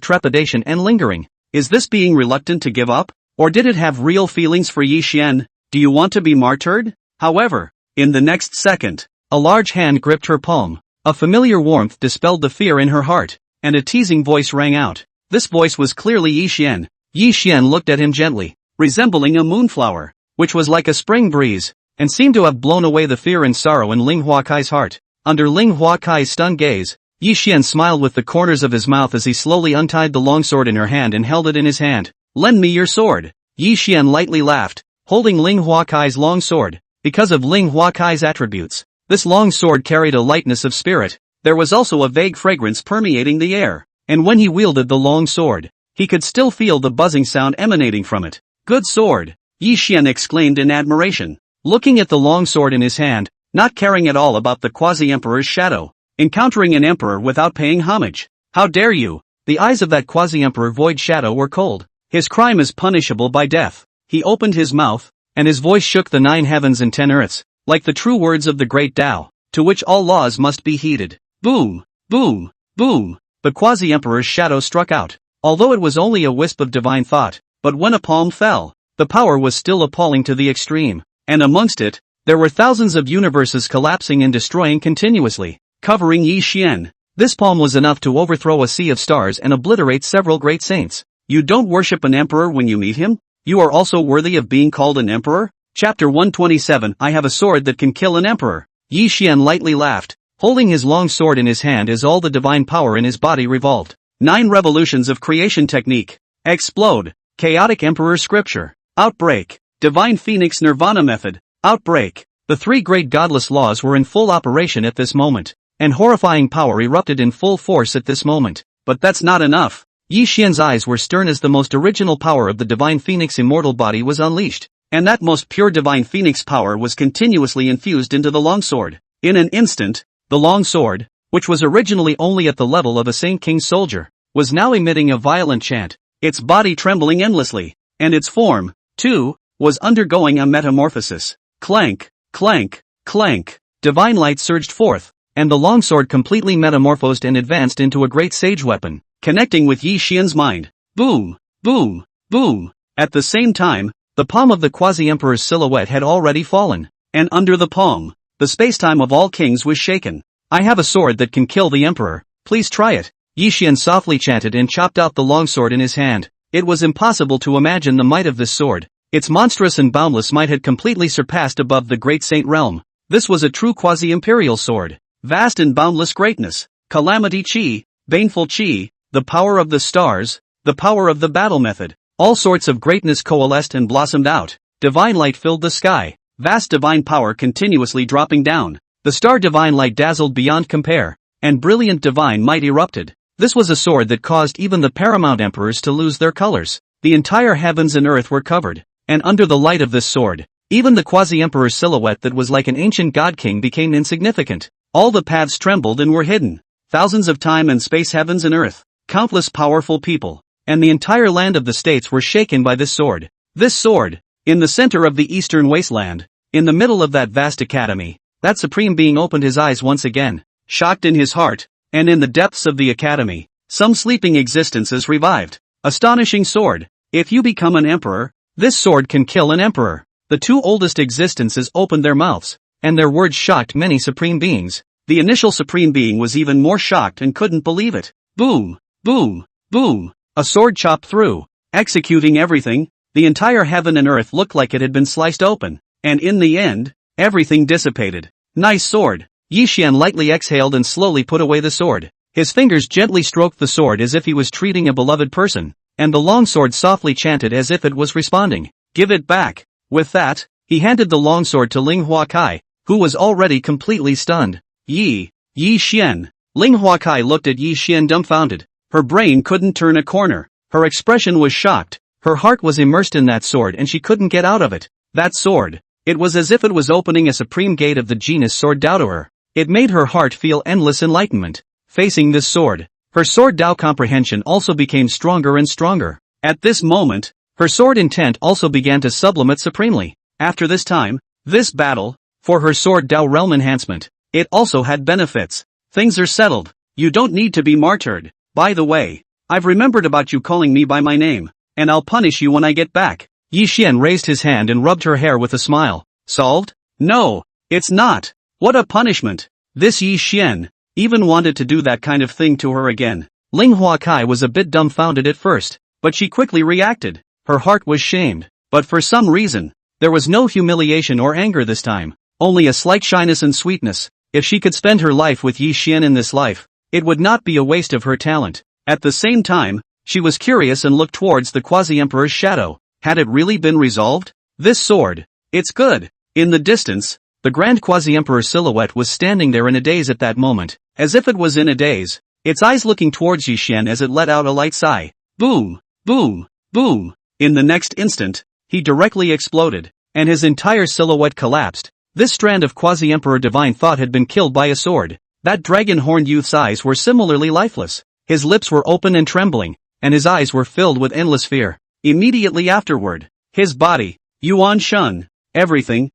trepidation and lingering. Is this being reluctant to give up? Or did it have real feelings for Yi Xian? Do you want to be martyred? However, in the next second, a large hand gripped her palm, a familiar warmth dispelled the fear in her heart, and a teasing voice rang out. This voice was clearly Yi Xian. Yi Xian looked at him gently, resembling a moonflower, which was like a spring breeze, and seemed to have blown away the fear and sorrow in Ling Huakai's heart. Under Ling Huakai's stunned gaze, Yi Xian smiled with the corners of his mouth as he slowly untied the longsword in her hand and held it in his hand. Lend me your sword. Yi Xian lightly laughed, holding Ling Huakai's long sword. Because of Ling Huakai's attributes, this long sword carried a lightness of spirit. There was also a vague fragrance permeating the air, and when he wielded the long sword, he could still feel the buzzing sound emanating from it. Good sword, Yi Xian exclaimed in admiration, looking at the long sword in his hand, not caring at all about the quasi-emperor's shadow, encountering an emperor without paying homage. How dare you? The eyes of that quasi-emperor void shadow were cold. His crime is punishable by death. He opened his mouth, and his voice shook the 9 heavens and 10 earths, like the true words of the great Tao, to which all laws must be heeded. Boom, boom, boom. The quasi-emperor's shadow struck out, although it was only a wisp of divine thought, but when a palm fell, the power was still appalling to the extreme, and amongst it, there were thousands of universes collapsing and destroying continuously, covering Yi Xian. This palm was enough to overthrow a sea of stars and obliterate several great saints. You don't worship an emperor when you meet him? You are also worthy of being called an emperor? Chapter 127. I have a sword that can kill an emperor. Yi Xian lightly laughed, holding his long sword in his hand as all the divine power in his body revolved. 9 revolutions of creation technique. Explode. Chaotic emperor scripture. Outbreak. Divine phoenix nirvana method. Outbreak. The 3 great godless laws were in full operation at this moment, and horrifying power erupted in full force at this moment. But that's not enough. Yi Xian's eyes were stern as the most original power of the divine phoenix immortal body was unleashed, and that most pure divine phoenix power was continuously infused into the longsword. In an instant, the longsword, which was originally only at the level of a Saint King's soldier, was now emitting a violent chant, its body trembling endlessly, and its form, too, was undergoing a metamorphosis. Clank, clank, clank. Divine light surged forth, and the longsword completely metamorphosed and advanced into a great sage weapon, connecting with Yi Xian's mind. Boom, boom, boom. At the same time, the palm of the quasi-emperor's silhouette had already fallen, and under the palm, the space-time of all kings was shaken. I have a sword that can kill the emperor, please try it. Yi Xian softly chanted and chopped out the longsword in his hand. It was impossible to imagine the might of this sword. Its monstrous and boundless might had completely surpassed above the great saint realm. This was a true quasi-imperial sword. Vast and boundless greatness, calamity chi, baneful chi, the power of the stars, The power of the battle method. All sorts of greatness coalesced and blossomed out. Divine light filled the sky. Vast divine power continuously dropping down. The star divine light dazzled beyond compare. And brilliant divine might erupted. This was a sword that caused even the paramount emperors to lose their colors. The entire heavens and earth were covered. And under the light of this sword, even the quasi-emperor's silhouette that was like an ancient god-king became insignificant. All the paths trembled and were hidden. Thousands of time and space, heavens and earth, countless powerful people, and the entire land of the states were shaken by this sword. This sword, in the center of the eastern wasteland, in the middle of that vast academy, that supreme being opened his eyes once again, shocked in his heart, and in the depths of the academy, some sleeping existences revived. Astonishing sword. If you become an emperor, this sword can kill an emperor. The two oldest existences opened their mouths, and their words shocked many supreme beings. The initial supreme being was even more shocked and couldn't believe it. Boom, boom, boom. A sword chopped through, executing everything. The entire heaven and earth looked like it had been sliced open, and in the end, everything dissipated. Nice sword. Xuan lightly exhaled and slowly put away the sword. His fingers gently stroked the sword as if he was treating a beloved person, and the long sword softly chanted as if it was responding. Give it back. With that, he handed the longsword to Ling Huakai, who was already completely stunned. Yi Xian. Ling Huakai looked at Yi Xian dumbfounded. Her brain couldn't turn a corner. Her expression was shocked. Her heart was immersed in that sword and she couldn't get out of it. That sword. It was as if it was opening a supreme gate of the genus Sword Dao to her. It made her heart feel endless enlightenment. Facing this sword, her Sword Dao comprehension also became stronger and stronger. At this moment, her sword intent also began to sublimate supremely. After this time, this battle, for her Sword Dao realm enhancement, it also had benefits. Things are settled. You don't need to be martyred. By the way, I've remembered about you calling me by my name, and I'll punish you when I get back. Yi Xian raised his hand and rubbed her hair with a smile. Solved? No, it's not. What a punishment. This Yi Xian even wanted to do that kind of thing to her again. Ling Huakai was a bit dumbfounded at first, but she quickly reacted. Her heart was shamed, but for some reason, there was no humiliation or anger this time, only a slight shyness and sweetness. If she could spend her life with Yi Xian in this life, it would not be a waste of her talent. At the same time, she was curious and looked towards the quasi-emperor's shadow. Had it really been resolved? This sword. It's good. In the distance, the grand quasi-emperor silhouette was standing there in a daze at that moment, as if it was in a daze, its eyes looking towards Yi Xian as it let out a light sigh. Boom, boom, boom. In the next instant, he directly exploded, and his entire silhouette collapsed. This strand of quasi-emperor divine thought had been killed by a sword. That dragon-horned youth's eyes were similarly lifeless. His lips were open and trembling, and his eyes were filled with endless fear. Immediately afterward, his body, Yuan Shun, everything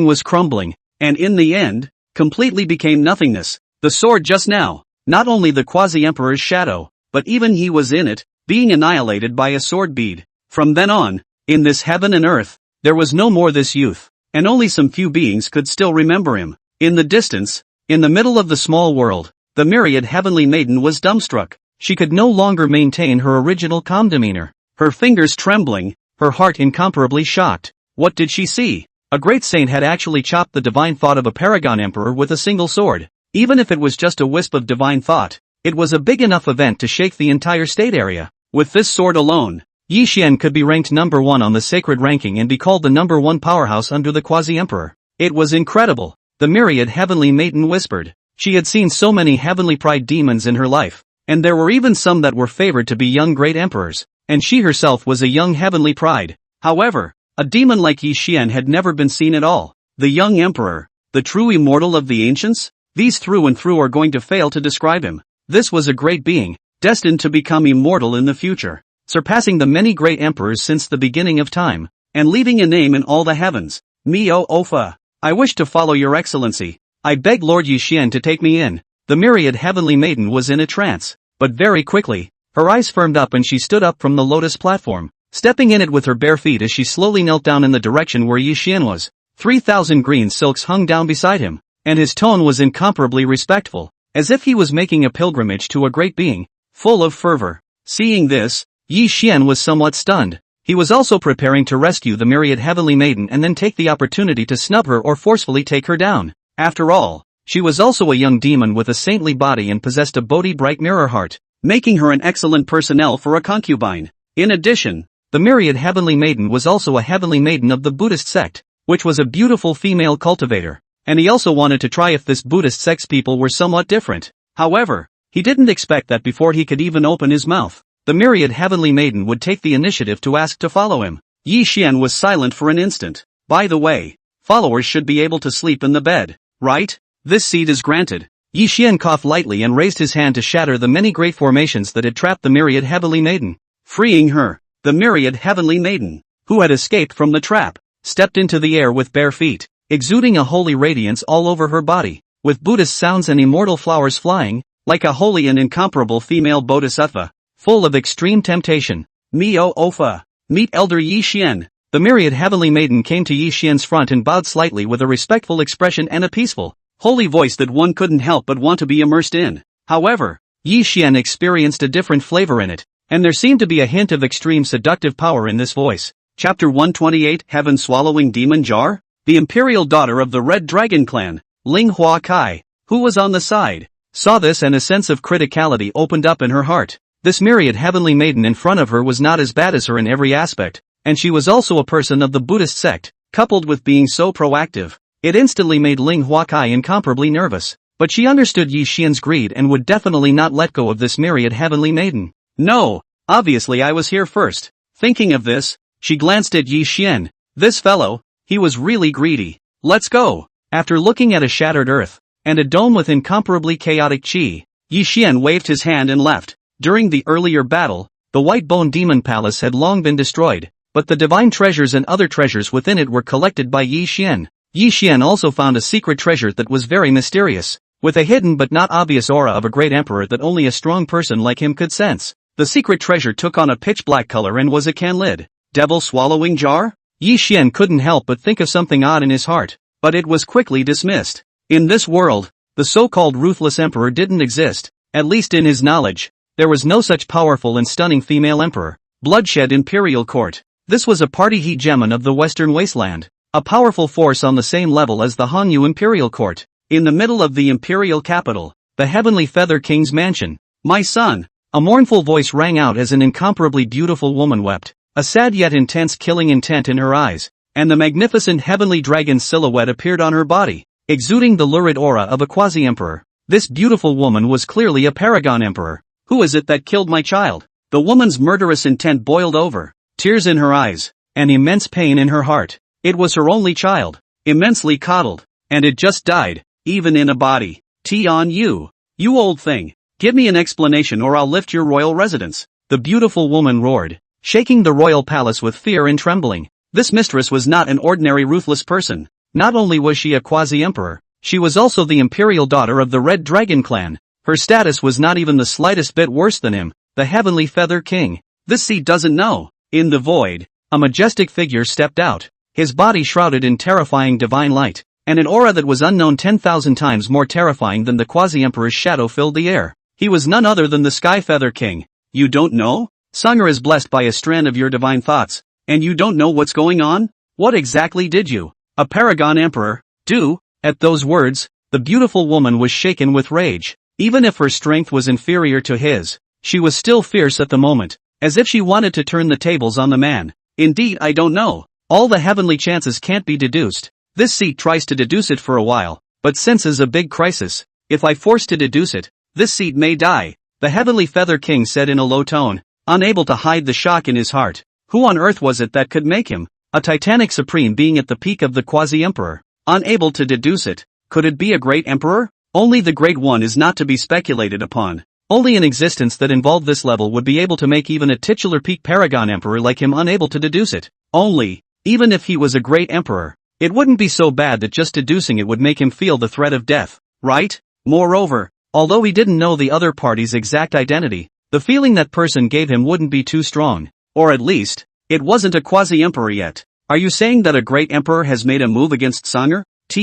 was crumbling, and in the end, completely became nothingness. The sword just now, not only the quasi-emperor's shadow, but even he was in it, being annihilated by a sword bead. From then on, in this heaven and earth, there was no more this youth, and only some few beings could still remember him. In the distance, in the middle of the small world, the myriad heavenly maiden was dumbstruck. She could no longer maintain her original calm demeanor. Her fingers trembling, her heart incomparably shocked. What did she see? A great saint had actually chopped the divine thought of a paragon emperor with a single sword. Even if it was just a wisp of divine thought, it was a big enough event to shake the entire state area. With this sword alone, Yi Xian could be ranked number 1 on the sacred ranking and be called the number 1 powerhouse under the quasi-emperor. It was incredible. The myriad heavenly maiden whispered. She had seen so many heavenly pride demons in her life, and there were even some that were favored to be young great emperors, and she herself was a young heavenly pride. However, a demon like Yi Xian had never been seen at all. The young emperor, the true immortal of the ancients? These through and through are going to fail to describe him. This was a great being, destined to become immortal in the future, surpassing the many great emperors since the beginning of time, and leaving a name in all the heavens. Mio Ofa, I wish to follow your excellency. I beg Lord Yi Xian to take me in. The myriad heavenly maiden was in a trance, but very quickly, her eyes firmed up and she stood up from the lotus platform, stepping in it with her bare feet as she slowly knelt down in the direction where Yi Xian was. 3,000 green silks hung down beside him, and his tone was incomparably respectful, as if he was making a pilgrimage to a great being, full of fervor. Seeing this, Yi Xian was somewhat stunned. He was also preparing to rescue the myriad heavenly maiden and then take the opportunity to snub her or forcefully take her down. After all, she was also a young demon with a saintly body and possessed a Bodhi bright mirror heart. making her an excellent personnel for a concubine. In addition, the myriad heavenly maiden was also a heavenly maiden of the Buddhist sect, which was a beautiful female cultivator, and he also wanted to try if this Buddhist sect's people were somewhat different. However, he didn't expect that before he could even open his mouth, the myriad heavenly maiden would take the initiative to ask to follow him. Yi Xian was silent for an instant. By the way, followers should be able to sleep in the bed, right? This seat is granted. Yi Xian coughed lightly and raised his hand to shatter the many great formations that had trapped the myriad heavenly maiden. Freeing her, the myriad heavenly maiden, who had escaped from the trap, stepped into the air with bare feet, exuding a holy radiance all over her body, with Buddhist sounds and immortal flowers flying, like a holy and incomparable female bodhisattva, full of extreme temptation. Mio Ofa, meet Elder Yi Xian. The myriad heavenly maiden came to Yi Xian's front and bowed slightly with a respectful expression and a peaceful, holy voice that one couldn't help but want to be immersed in. However, Yi Xian experienced a different flavor in it, and there seemed to be a hint of extreme seductive power in this voice. Chapter 128 Heaven-Swallowing Demon Jar? The imperial daughter of the Red Dragon clan, Ling Hua Kai, who was on the side, saw this and a sense of criticality opened up in her heart. This myriad heavenly maiden in front of her was not as bad as her in every aspect, and she was also a person of the Buddhist sect, coupled with being so proactive. It instantly made Ling Hua Kai incomparably nervous, but she understood Yi Xian's greed and would definitely not let go of this myriad heavenly maiden. No, obviously I was here first. Thinking of this, she glanced at Yi Xian. This fellow, he was really greedy. Let's go. After looking at a shattered earth, and a dome with incomparably chaotic chi, Yi Xian waved his hand and left. During the earlier battle, the White Bone Demon Palace had long been destroyed, but the divine treasures and other treasures within it were collected by Yi Xian. Yi Xian also found a secret treasure that was very mysterious, with a hidden but not obvious aura of a great emperor that only a strong person like him could sense. The secret treasure took on a pitch-black color and was a can lid. Devil swallowing jar? Yi Xian couldn't help but think of something odd in his heart, but it was quickly dismissed. In this world, the so-called ruthless emperor didn't exist, at least in his knowledge. There was no such powerful and stunning female emperor. Bloodshed Imperial Court. This was a party hegemon of the Western Wasteland, a powerful force on the same level as the Hanyu Imperial Court. In the middle of the imperial capital, the Heavenly Feather King's mansion. My son! A mournful voice rang out as an incomparably beautiful woman wept, a sad yet intense killing intent in her eyes, and the magnificent heavenly dragon's silhouette appeared on her body, exuding the lurid aura of a quasi-emperor. This beautiful woman was clearly a paragon emperor. Who is it that killed my child? The woman's murderous intent boiled over, tears in her eyes, and immense pain in her heart. It was her only child, immensely coddled, and it just died, even in a body. On you. You old thing. Give me an explanation or I'll lift your royal residence. The beautiful woman roared, shaking the royal palace with fear and trembling. This mistress was not an ordinary ruthless person. Not only was she a quasi-emperor, she was also the imperial daughter of the Red Dragon clan. Her status was not even the slightest bit worse than him, the Heavenly Feather King. This seat doesn't know. In the void, a majestic figure stepped out, his body shrouded in terrifying divine light, and an aura that was unknown 10,000 times more terrifying than the quasi-emperor's shadow filled the air. He was none other than the Sky Feather King. You don't know? Sangha is blessed by a strand of your divine thoughts, and you don't know what's going on? What exactly did you, a paragon emperor, do? At those words, the beautiful woman was shaken with rage. Even if her strength was inferior to his, she was still fierce at the moment, as if she wanted to turn the tables on the man. Indeed, I don't know. All the heavenly chances can't be deduced. This seat tries to deduce it for a while, but senses a big crisis. If I force to deduce it, this seat may die. The Heavenly Feather King said in a low tone, unable to hide the shock in his heart. Who on earth was it that could make him, a titanic supreme being at the peak of the quasi-emperor, unable to deduce it? Could it be a great emperor? Only the Great One is not to be speculated upon. Only an existence that involved this level would be able to make even a titular peak paragon emperor like him unable to deduce it. Only, even if he was a great emperor, it wouldn't be so bad that just deducing it would make him feel the threat of death, right? Moreover, although he didn't know the other party's exact identity, the feeling that person gave him wouldn't be too strong. Or at least, it wasn't a quasi-emperor yet. Are you saying that a great emperor has made a move against Sangha?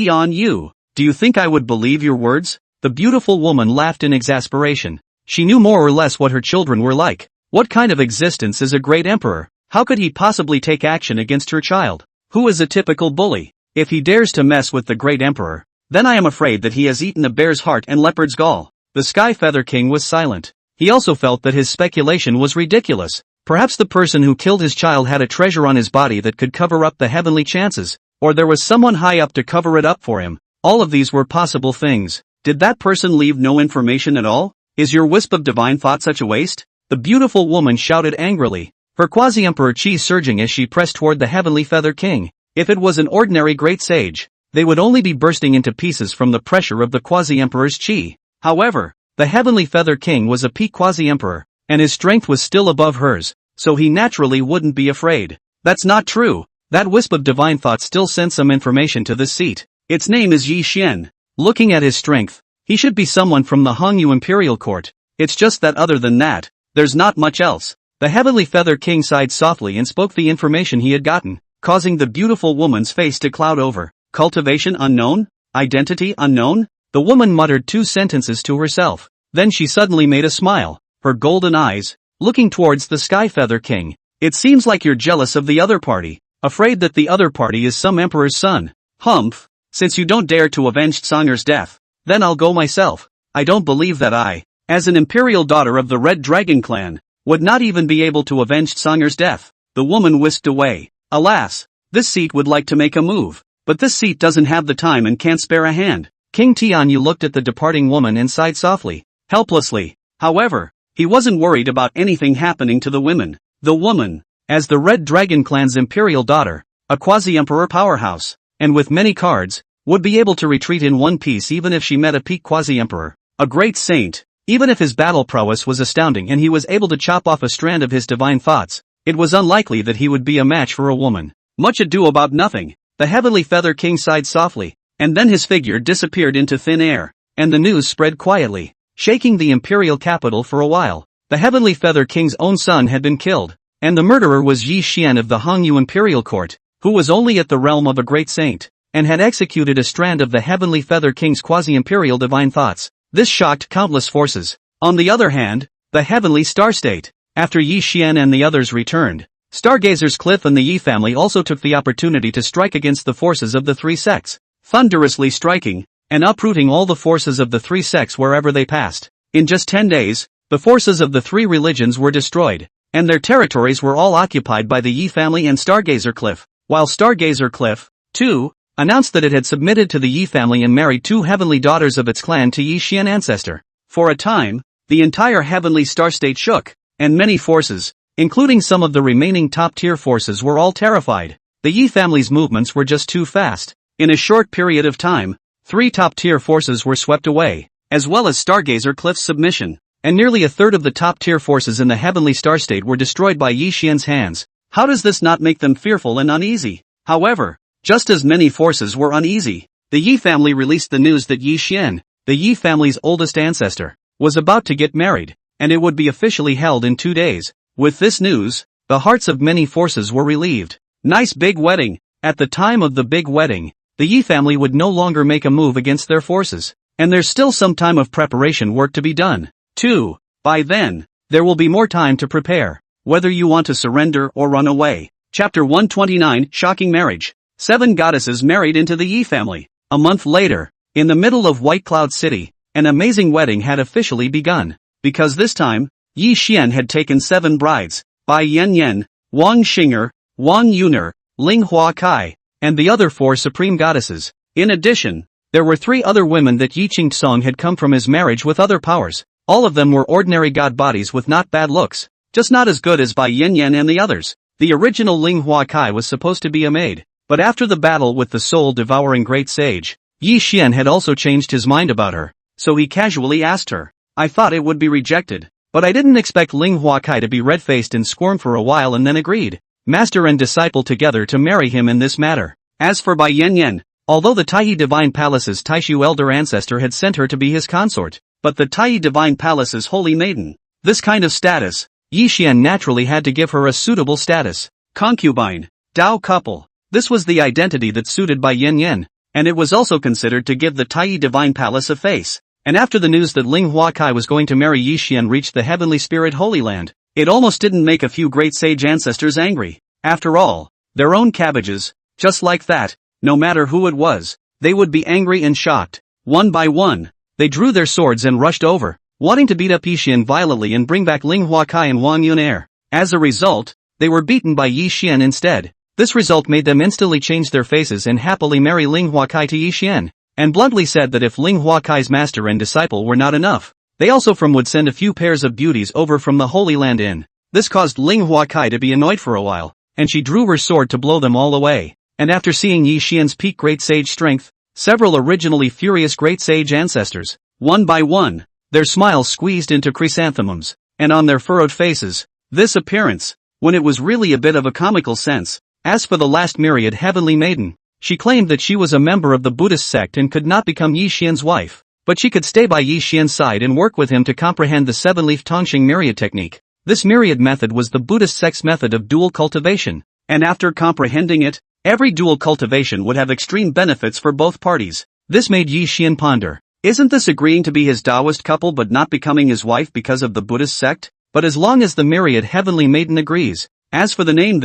On you. Do you think I would believe your words? The beautiful woman laughed in exasperation. She knew more or less what her children were like. What kind of existence is a great emperor? How could he possibly take action against her child? Who is a typical bully? If he dares to mess with the great emperor, then I am afraid that he has eaten a bear's heart and leopard's gall. The Sky Feather King was silent. he also felt that his speculation was ridiculous. Perhaps the person who killed his child had a treasure on his body that could cover up the heavenly chances, or there was someone high up to cover it up for him. All of these were possible things. Did that person leave no information at all? Is your wisp of divine thought such a waste? The beautiful woman shouted angrily, her quasi-emperor chi surging as she pressed toward the heavenly feather king. If it was an ordinary great sage, they would only be bursting into pieces from the pressure of the quasi-emperor's chi. However, the heavenly feather king was a peak quasi-emperor, and his strength was still above hers, so he naturally wouldn't be afraid. That's not true. That wisp of divine thought still sent some information to this seat. Its name is Yi Xian. Looking at his strength, he should be someone from the Hongyu Imperial Court. It's just that other than that, there's not much else. The heavenly feather king sighed softly and spoke the information he had gotten, causing the beautiful woman's face to cloud over. Cultivation unknown? Identity unknown? The woman muttered 2 sentences to herself. Then she suddenly made a smile, her golden eyes, looking towards the sky feather king. It seems like you're jealous of the other party, afraid that the other party is some emperor's son. Humph. Since you don't dare to avenge Tsonger's death, then I'll go myself. I don't believe that I, as an imperial daughter of the Red Dragon clan, would not even be able to avenge Tsonger's death. The woman whisked away. Alas, this seat would like to make a move, but this seat doesn't have the time and can't spare a hand. King Tianyu looked at the departing woman and sighed softly, helplessly. However, he wasn't worried about anything happening to the women. The woman, as the Red Dragon clan's imperial daughter, a quasi-emperor powerhouse, and with many cards, would be able to retreat in one piece even if she met a peak quasi-emperor, a great saint. Even if his battle prowess was astounding and he was able to chop off a strand of his divine thoughts, it was unlikely that he would be a match for a woman. Much ado about nothing. The heavenly feather king sighed softly, and then his figure disappeared into thin air, and the news spread quietly, shaking the imperial capital for a while. The heavenly feather king's own son had been killed, and the murderer was Yi Xian of the Hongyu Imperial Court, who was only at the realm of a great saint, and had executed a strand of the heavenly feather king's quasi-imperial divine thoughts. This shocked countless forces. On the other hand, the heavenly star state, after Yi Xian and the others returned, Stargazer's Cliff and the Yi family also took the opportunity to strike against the forces of the 3 sects, thunderously striking, and uprooting all the forces of the 3 sects wherever they passed. In just 10 days, the forces of the 3 religions were destroyed, and their territories were all occupied by the Yi family and Stargazer Cliff, while Stargazer Cliff, too, announced that it had submitted to the Yi family and married 2 heavenly daughters of its clan to Yi Xian ancestor. For a time, the entire heavenly star state shook, and many forces, including some of the remaining top-tier forces, were all terrified. The Yi family's movements were just too fast. In a short period of time, 3 top-tier forces were swept away, as well as Stargazer Cliff's submission, and nearly a third of the top-tier forces in the heavenly star state were destroyed by Yi Xian's hands. How does this not make them fearful and uneasy? However, just as many forces were uneasy, the Yi family released the news that Yi Xian, the Yi family's oldest ancestor, was about to get married, and it would be officially held in 2 days. With this news, the hearts of many forces were relieved. Nice big wedding. At the time of the big wedding, the Yi family would no longer make a move against their forces, and there's still some time of preparation work to be done. 2. By then, there will be more time to prepare, whether you want to surrender or run away. Chapter 129, Shocking Marriage. 7 goddesses married into the Yi family. A month later, in the middle of White Cloud City, an amazing wedding had officially begun. Because this time, Yi Xian had taken 7 brides, Bai Yan Yan, Wang Xing'er, Wang Yuner, Ling Hua Kai, and the other 4 supreme goddesses. In addition, there were 3 other women that Yi Qingtsong had come from his marriage with other powers. All of them were ordinary god bodies with not bad looks, just not as good as Bai Yan Yan and the others. The original Ling Hua Kai was supposed to be a maid, but after the battle with the soul-devouring great sage, Yi Xian had also changed his mind about her, so he casually asked her. I thought it would be rejected, but I didn't expect Ling Hua Kai to be red-faced and squirm for a while and then agreed, master and disciple together, to marry him in this matter. As for Bai Yan Yan, although the Taiyi Divine Palace's Taishu elder ancestor had sent her to be his consort, but the Taiyi Divine Palace's holy maiden, this kind of status, Yi Xian naturally had to give her a suitable status. Concubine, Dao couple. This was the identity that suited Bai Yan Yan, and it was also considered to give the Taiyi Divine Palace a face. And after the news that Ling Hua Kai was going to marry Yi Xian reached the Heavenly Spirit Holy Land, it almost didn't make a few great sage ancestors angry. After all, their own cabbages, just like that, no matter who it was, they would be angry and shocked. One by one, they drew their swords and rushed over. wanting to beat up Yixian violently and bring back Ling Huakai and Wang Yunair. As a result, they were beaten by Yixian instead. This result made them instantly change their faces and happily marry Ling Huakai to Yixian, and bluntly said that if Ling Huakai's master and disciple were not enough, they also would send a few pairs of beauties over from the Holy Land in. This caused Ling Huakai to be annoyed for a while, and she drew her sword to blow them all away. And after seeing Yixian's peak great sage strength, several originally furious great sage ancestors, one by one, their smiles squeezed into chrysanthemums, and on their furrowed faces, this appearance, when it was really a bit of a comical sense. As for the last myriad heavenly maiden, she claimed that she was a member of the Buddhist sect and could not become Yixian's wife, but she could stay by Yixian's side and work with him to comprehend the seven-leaf Tongxing myriad technique. This myriad method was the Buddhist sect's method of dual cultivation, and after comprehending it, every dual cultivation would have extreme benefits for both parties. This made Yixian ponder. Isn't this agreeing to be his Taoist couple but not becoming his wife because of the Buddhist sect? But as long as the myriad heavenly maiden agrees. As for the name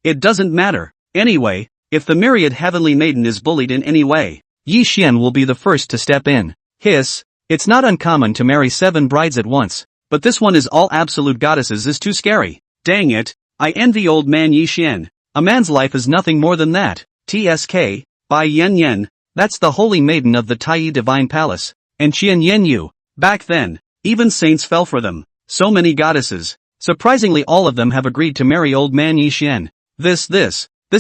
it doesn't matter. Anyway, if the myriad heavenly maiden is bullied in any way, Yixian will be the first to step in. It's not uncommon to marry 7 brides at once, but this one is all absolute goddesses is too scary. Dang it, I envy old man Yixian. A man's life is nothing more than that. TSK, by Yen Yen, that's the holy maiden of the Taiyi Divine Palace, and Qian Yen Yu. Back then, even saints fell for them. So many goddesses. Surprisingly all of them have agreed to marry old man Yixian. This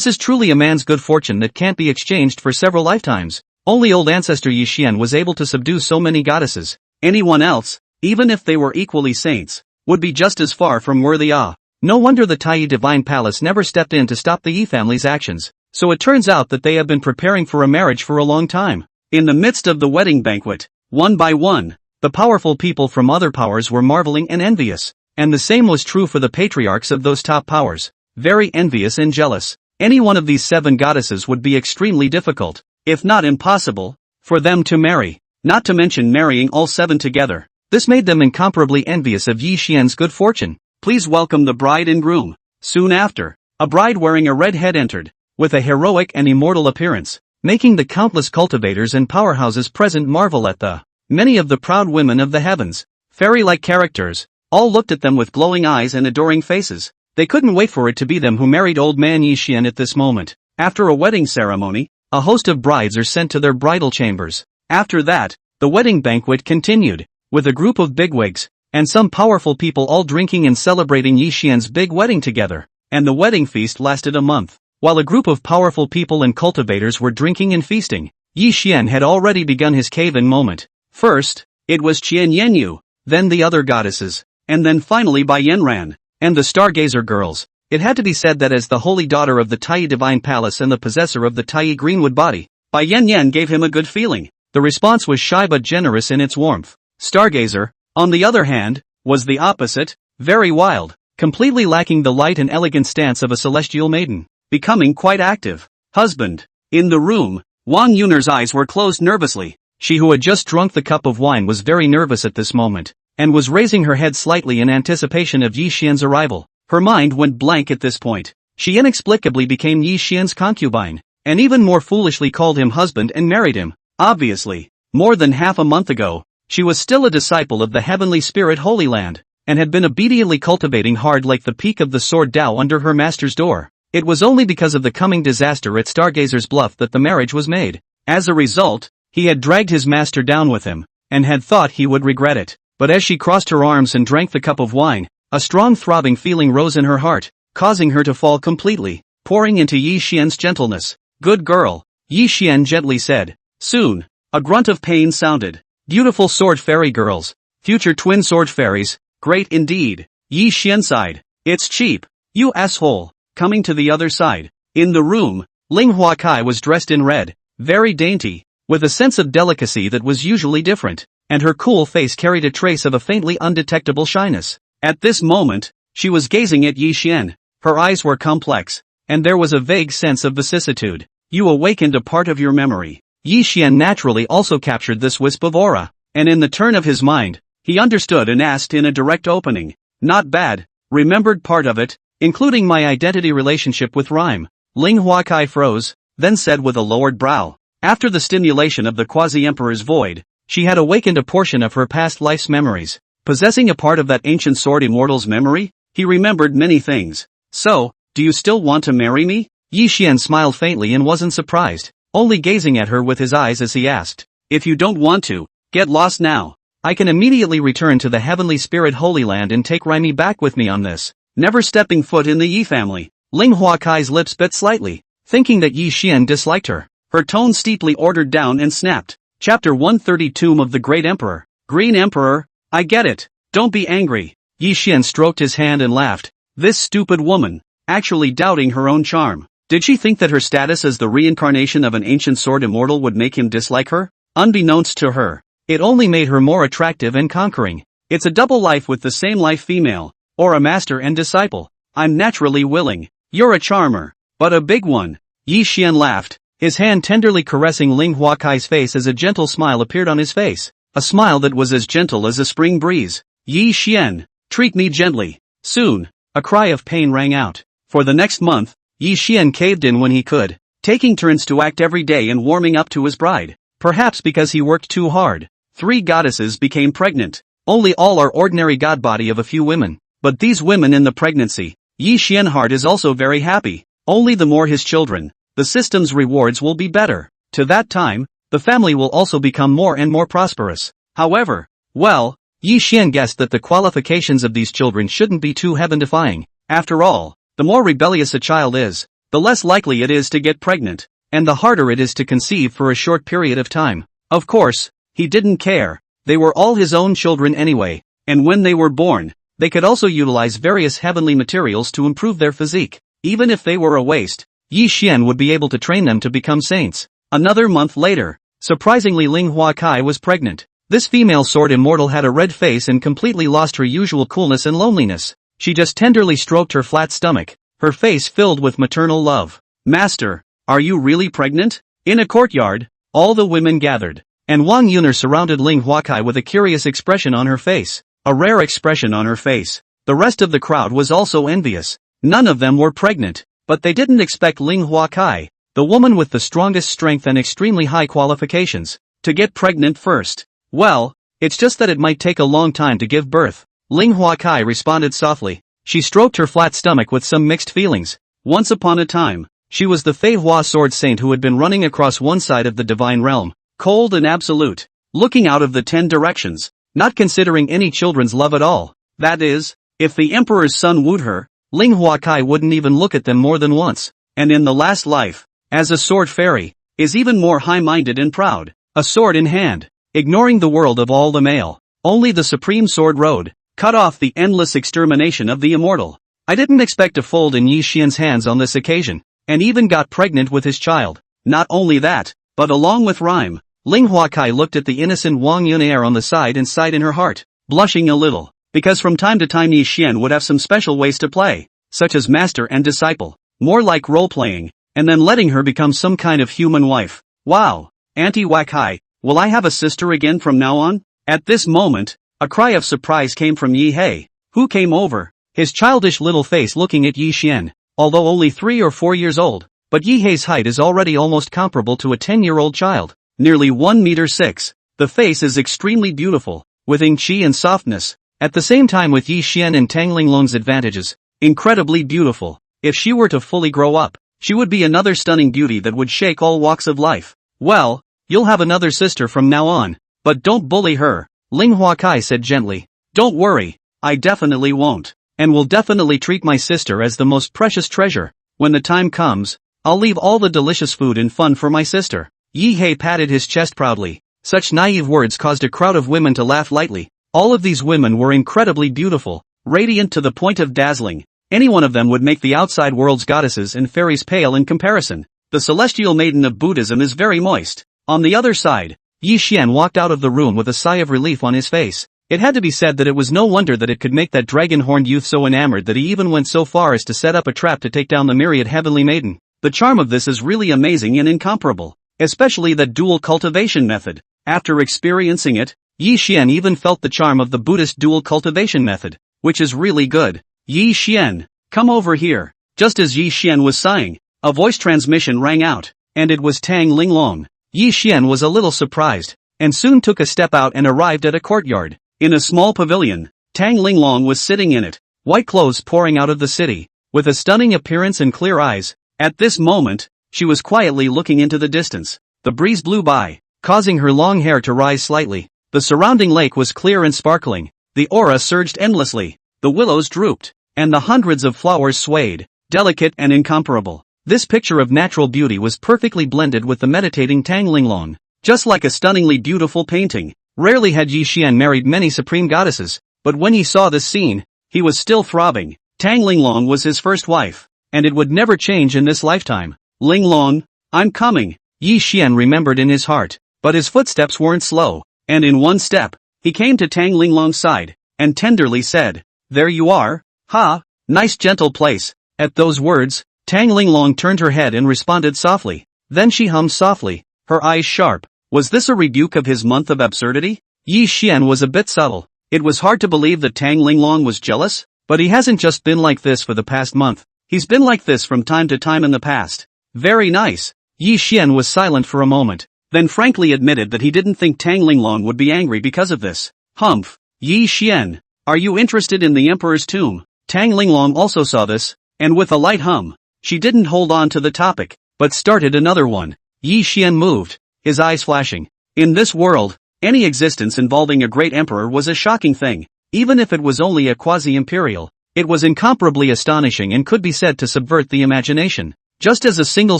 is truly a man's good fortune that can't be exchanged for several lifetimes. Only old ancestor Yixian was able to subdue so many goddesses. Anyone else, even if they were equally saints, would be just as far from worthy. No wonder the Taiyi Divine Palace never stepped in to stop the Yi family's actions. So it turns out that they have been preparing for a marriage for a long time. In the midst of the wedding banquet, one by one, the powerful people from other powers were marveling and envious. And the same was true for the patriarchs of those top powers. Very envious and jealous. Any one of these 7 goddesses would be extremely difficult, if not impossible, for them to marry. Not to mention marrying all 7 together. This made them incomparably envious of Yixian's good fortune. Please welcome the bride and groom. Soon after, a bride wearing a red head entered, with a heroic and immortal appearance, making the countless cultivators and powerhouses present marvel at the many of the proud women of the heavens. Fairy-like characters, all looked at them with glowing eyes and adoring faces. They couldn't wait for it to be them who married old man Yixian at this moment. After a wedding ceremony, a host of brides are sent to their bridal chambers. After that, the wedding banquet continued, with a group of bigwigs, and some powerful people all drinking and celebrating Yixian's big wedding together. And the wedding feast lasted a month. While a group of powerful people and cultivators were drinking and feasting, Yixian had already begun his cave-in moment. First, it was Qian Yenyu, then the other goddesses, and then finally by Yenran, and the Stargazer girls. It had to be said that as the holy daughter of the Taiyi Divine Palace and the possessor of the Taiyi Greenwood body, Bai Yen Yen gave him a good feeling. The response was shy but generous in its warmth. Stargazer, on the other hand, was the opposite, very wild, completely lacking the light and elegant stance of a celestial maiden, becoming quite active. Husband. In the room, Wang Yuner's eyes were closed nervously. She who had just drunk the cup of wine was very nervous at this moment, and was raising her head slightly in anticipation of Yixian's arrival. Her mind went blank at this point. She inexplicably became Yixian's concubine, and even more foolishly called him husband and married him. Obviously, more than half a month ago, she was still a disciple of the heavenly spirit Holy Land, and had been obediently cultivating hard like the peak of the sword Tao under her master's door. It was only because of the coming disaster at Stargazer's Bluff that the marriage was made. As a result, he had dragged his master down with him, and had thought he would regret it. But as she crossed her arms and drank the cup of wine, a strong throbbing feeling rose in her heart, causing her to fall completely, pouring into Yixian's gentleness. Good girl, Yixian gently said. Soon, a grunt of pain sounded. Beautiful sword fairy girls, future twin sword fairies, great indeed. Yixian sighed. It's cheap, you asshole. Coming to the other side. In the room, Ling Huakai was dressed in red, very dainty, with a sense of delicacy that was usually different, and her cool face carried a trace of a faintly undetectable shyness. At this moment, she was gazing at Yixian. Her eyes were complex, and there was a vague sense of vicissitude. You awakened a part of your memory. Yixian naturally also captured this wisp of aura, and in the turn of his mind, he understood and asked in a direct opening. Not bad, remembered part of it, including my identity relationship with Rhyme. Ling Huakai froze, then said with a lowered brow. After the stimulation of the Quasi-emperor's void, She had awakened a portion of her past life's memories. Possessing a part of that ancient sword immortal's memory, he remembered many things. So, do you still want to marry me? Yi Xian smiled faintly and wasn't surprised, only gazing at her with his eyes as he asked. If you don't want to, get lost now. I can immediately return to the heavenly spirit Holy Land and take Raimi back with me on this. Never stepping foot in the Yi family. Ling Huakai's lips bit slightly, thinking that Yi Xian disliked her. Her tone steeply ordered down and snapped. Chapter 130 Tomb of the Great Emperor. Green Emperor, I get it. Don't be angry. Yi Xian stroked his hand and laughed. This stupid woman, actually doubting her own charm. Did she think that her status as the reincarnation of an ancient sword immortal would make him dislike her? Unbeknownst to her, it only made her more attractive and conquering. It's a double life with the same life female, or a master and disciple. I'm naturally willing. You're a charmer, but a big one. Yi Xian laughed, his hand tenderly caressing Ling Huakai's face as a gentle smile appeared on his face. A smile that was as gentle as a spring breeze. Yi Xian, treat me gently. Soon, a cry of pain rang out. For the next month, Yi Xian caved in when he could, taking turns to act every day and warming up to his bride. Perhaps because he worked too hard, 3 goddesses became pregnant. Only all are ordinary god body of a few women. But these women in the pregnancy, Yi Xian heart is also very happy. Only the more his children, the system's rewards will be better. To that time, the family will also become more and more prosperous. However, Yi Xian guessed that the qualifications of these children shouldn't be too heaven-defying. After all, the more rebellious a child is, the less likely it is to get pregnant, and the harder it is to conceive for a short period of time. Of course, he didn't care. They were all his own children anyway, and when they were born, they could also utilize various heavenly materials to improve their physique. Even if they were a waste, Yi Xian would be able to train them to become saints. Another month later, surprisingly Ling Huakai was pregnant. This female sword immortal had a red face and completely lost her usual coolness and loneliness. She just tenderly stroked her flat stomach, her face filled with maternal love. Master, are you really pregnant? In a courtyard, all the women gathered, and Wang Yuner surrounded Ling Huakai with a curious expression on her face. A rare expression on her face. The rest of the crowd was also envious. None of them were pregnant, but they didn't expect Ling Huakai, the woman with the strongest strength and extremely high qualifications, to get pregnant first. Well, it's just that it might take a long time to give birth. Ling Huakai responded softly. She stroked her flat stomach with some mixed feelings. Once upon a time, she was the Fei Hua sword saint who had been running across one side of the divine realm, cold and absolute, looking out of the 10 directions, not considering any children's love at all. That is, if the emperor's son wooed her, Ling Huakai wouldn't even look at them more than once, and in the last life, as a sword fairy, is even more high-minded and proud, a sword in hand, ignoring the world of all the male. Only the supreme sword road, cut off the endless extermination of the immortal. I didn't expect to fold in Yi Xian's hands on this occasion, and even got pregnant with his child. Not only that, but along with rhyme, Ling Huakai looked at the innocent Wang Yunair on the side and sighed in her heart, blushing a little, because from time to time Yi Xian would have some special ways to play, such as master and disciple, more like role-playing, and then letting her become some kind of human wife. Wow, Auntie Wakai, will I have a sister again from now on? At this moment, a cry of surprise came from Yi Hei, who came over, his childish little face looking at Yi Xian, although only 3 or 4 years old, but Yi Hei's height is already almost comparable to a 10-year-old child, nearly 1 meter 6. The face is extremely beautiful, with qi and softness, at the same time with Yi Xian and Tang Linglong's advantages, incredibly beautiful. If she were to fully grow up, she would be another stunning beauty that would shake all walks of life. Well, you'll have another sister from now on, but don't bully her, Ling Huakai said gently. Don't worry, I definitely won't, and will definitely treat my sister as the most precious treasure. When the time comes, I'll leave all the delicious food and fun for my sister. Yi Hei patted his chest proudly. Such naive words caused a crowd of women to laugh lightly. All of these women were incredibly beautiful, radiant to the point of dazzling. Any one of them would make the outside world's goddesses and fairies pale in comparison. The celestial maiden of Buddhism is very moist. On the other side, Yi Xian walked out of the room with a sigh of relief on his face. It had to be said that it was no wonder that it could make that dragon-horned youth so enamored that he even went so far as to set up a trap to take down the myriad heavenly maiden. The charm of this is really amazing and incomparable, especially that dual cultivation method. After experiencing it, Yi Xian even felt the charm of the Buddhist dual cultivation method, which is really good. Yi Xian, come over here. Just as Yi Xian was sighing, a voice transmission rang out, and it was Tang Linglong. Yi Xian was a little surprised, and soon took a step out and arrived at a courtyard. In a small pavilion, Tang Linglong was sitting in it, white clothes pouring out of the city, with a stunning appearance and clear eyes. At this moment, she was quietly looking into the distance. The breeze blew by, causing her long hair to rise slightly. The surrounding lake was clear and sparkling. The aura surged endlessly. The willows drooped, and the hundreds of flowers swayed, delicate and incomparable. This picture of natural beauty was perfectly blended with the meditating Tang Linglong, just like a stunningly beautiful painting. Rarely had Yi Xian married many supreme goddesses, but when he saw this scene, he was still throbbing. Tang Linglong was his first wife, and it would never change in this lifetime. Linglong, I'm coming, Yi Xian remembered in his heart, but his footsteps weren't slow, and in one step, he came to Tang Linglong's side, and tenderly said, "There you are, ha, nice gentle place." At those words, Tang Linglong turned her head and responded softly. Then she hummed softly, her eyes sharp. Was this a rebuke of his month of absurdity? Yi Xian was a bit subtle. It was hard to believe that Tang Linglong was jealous, but he hasn't just been like this for the past month. He's been like this from time to time in the past. Very nice. Yi Xian was silent for a moment, then frankly admitted that he didn't think Tang Linglong would be angry because of this. Humph. Yi Xian, are you interested in the Emperor's tomb? Tang Linglong also saw this, and with a light hum, she didn't hold on to the topic, but started another one. Yi Xian moved, his eyes flashing. In this world, any existence involving a great emperor was a shocking thing, even if it was only a quasi-imperial. It was incomparably astonishing and could be said to subvert the imagination, just as a single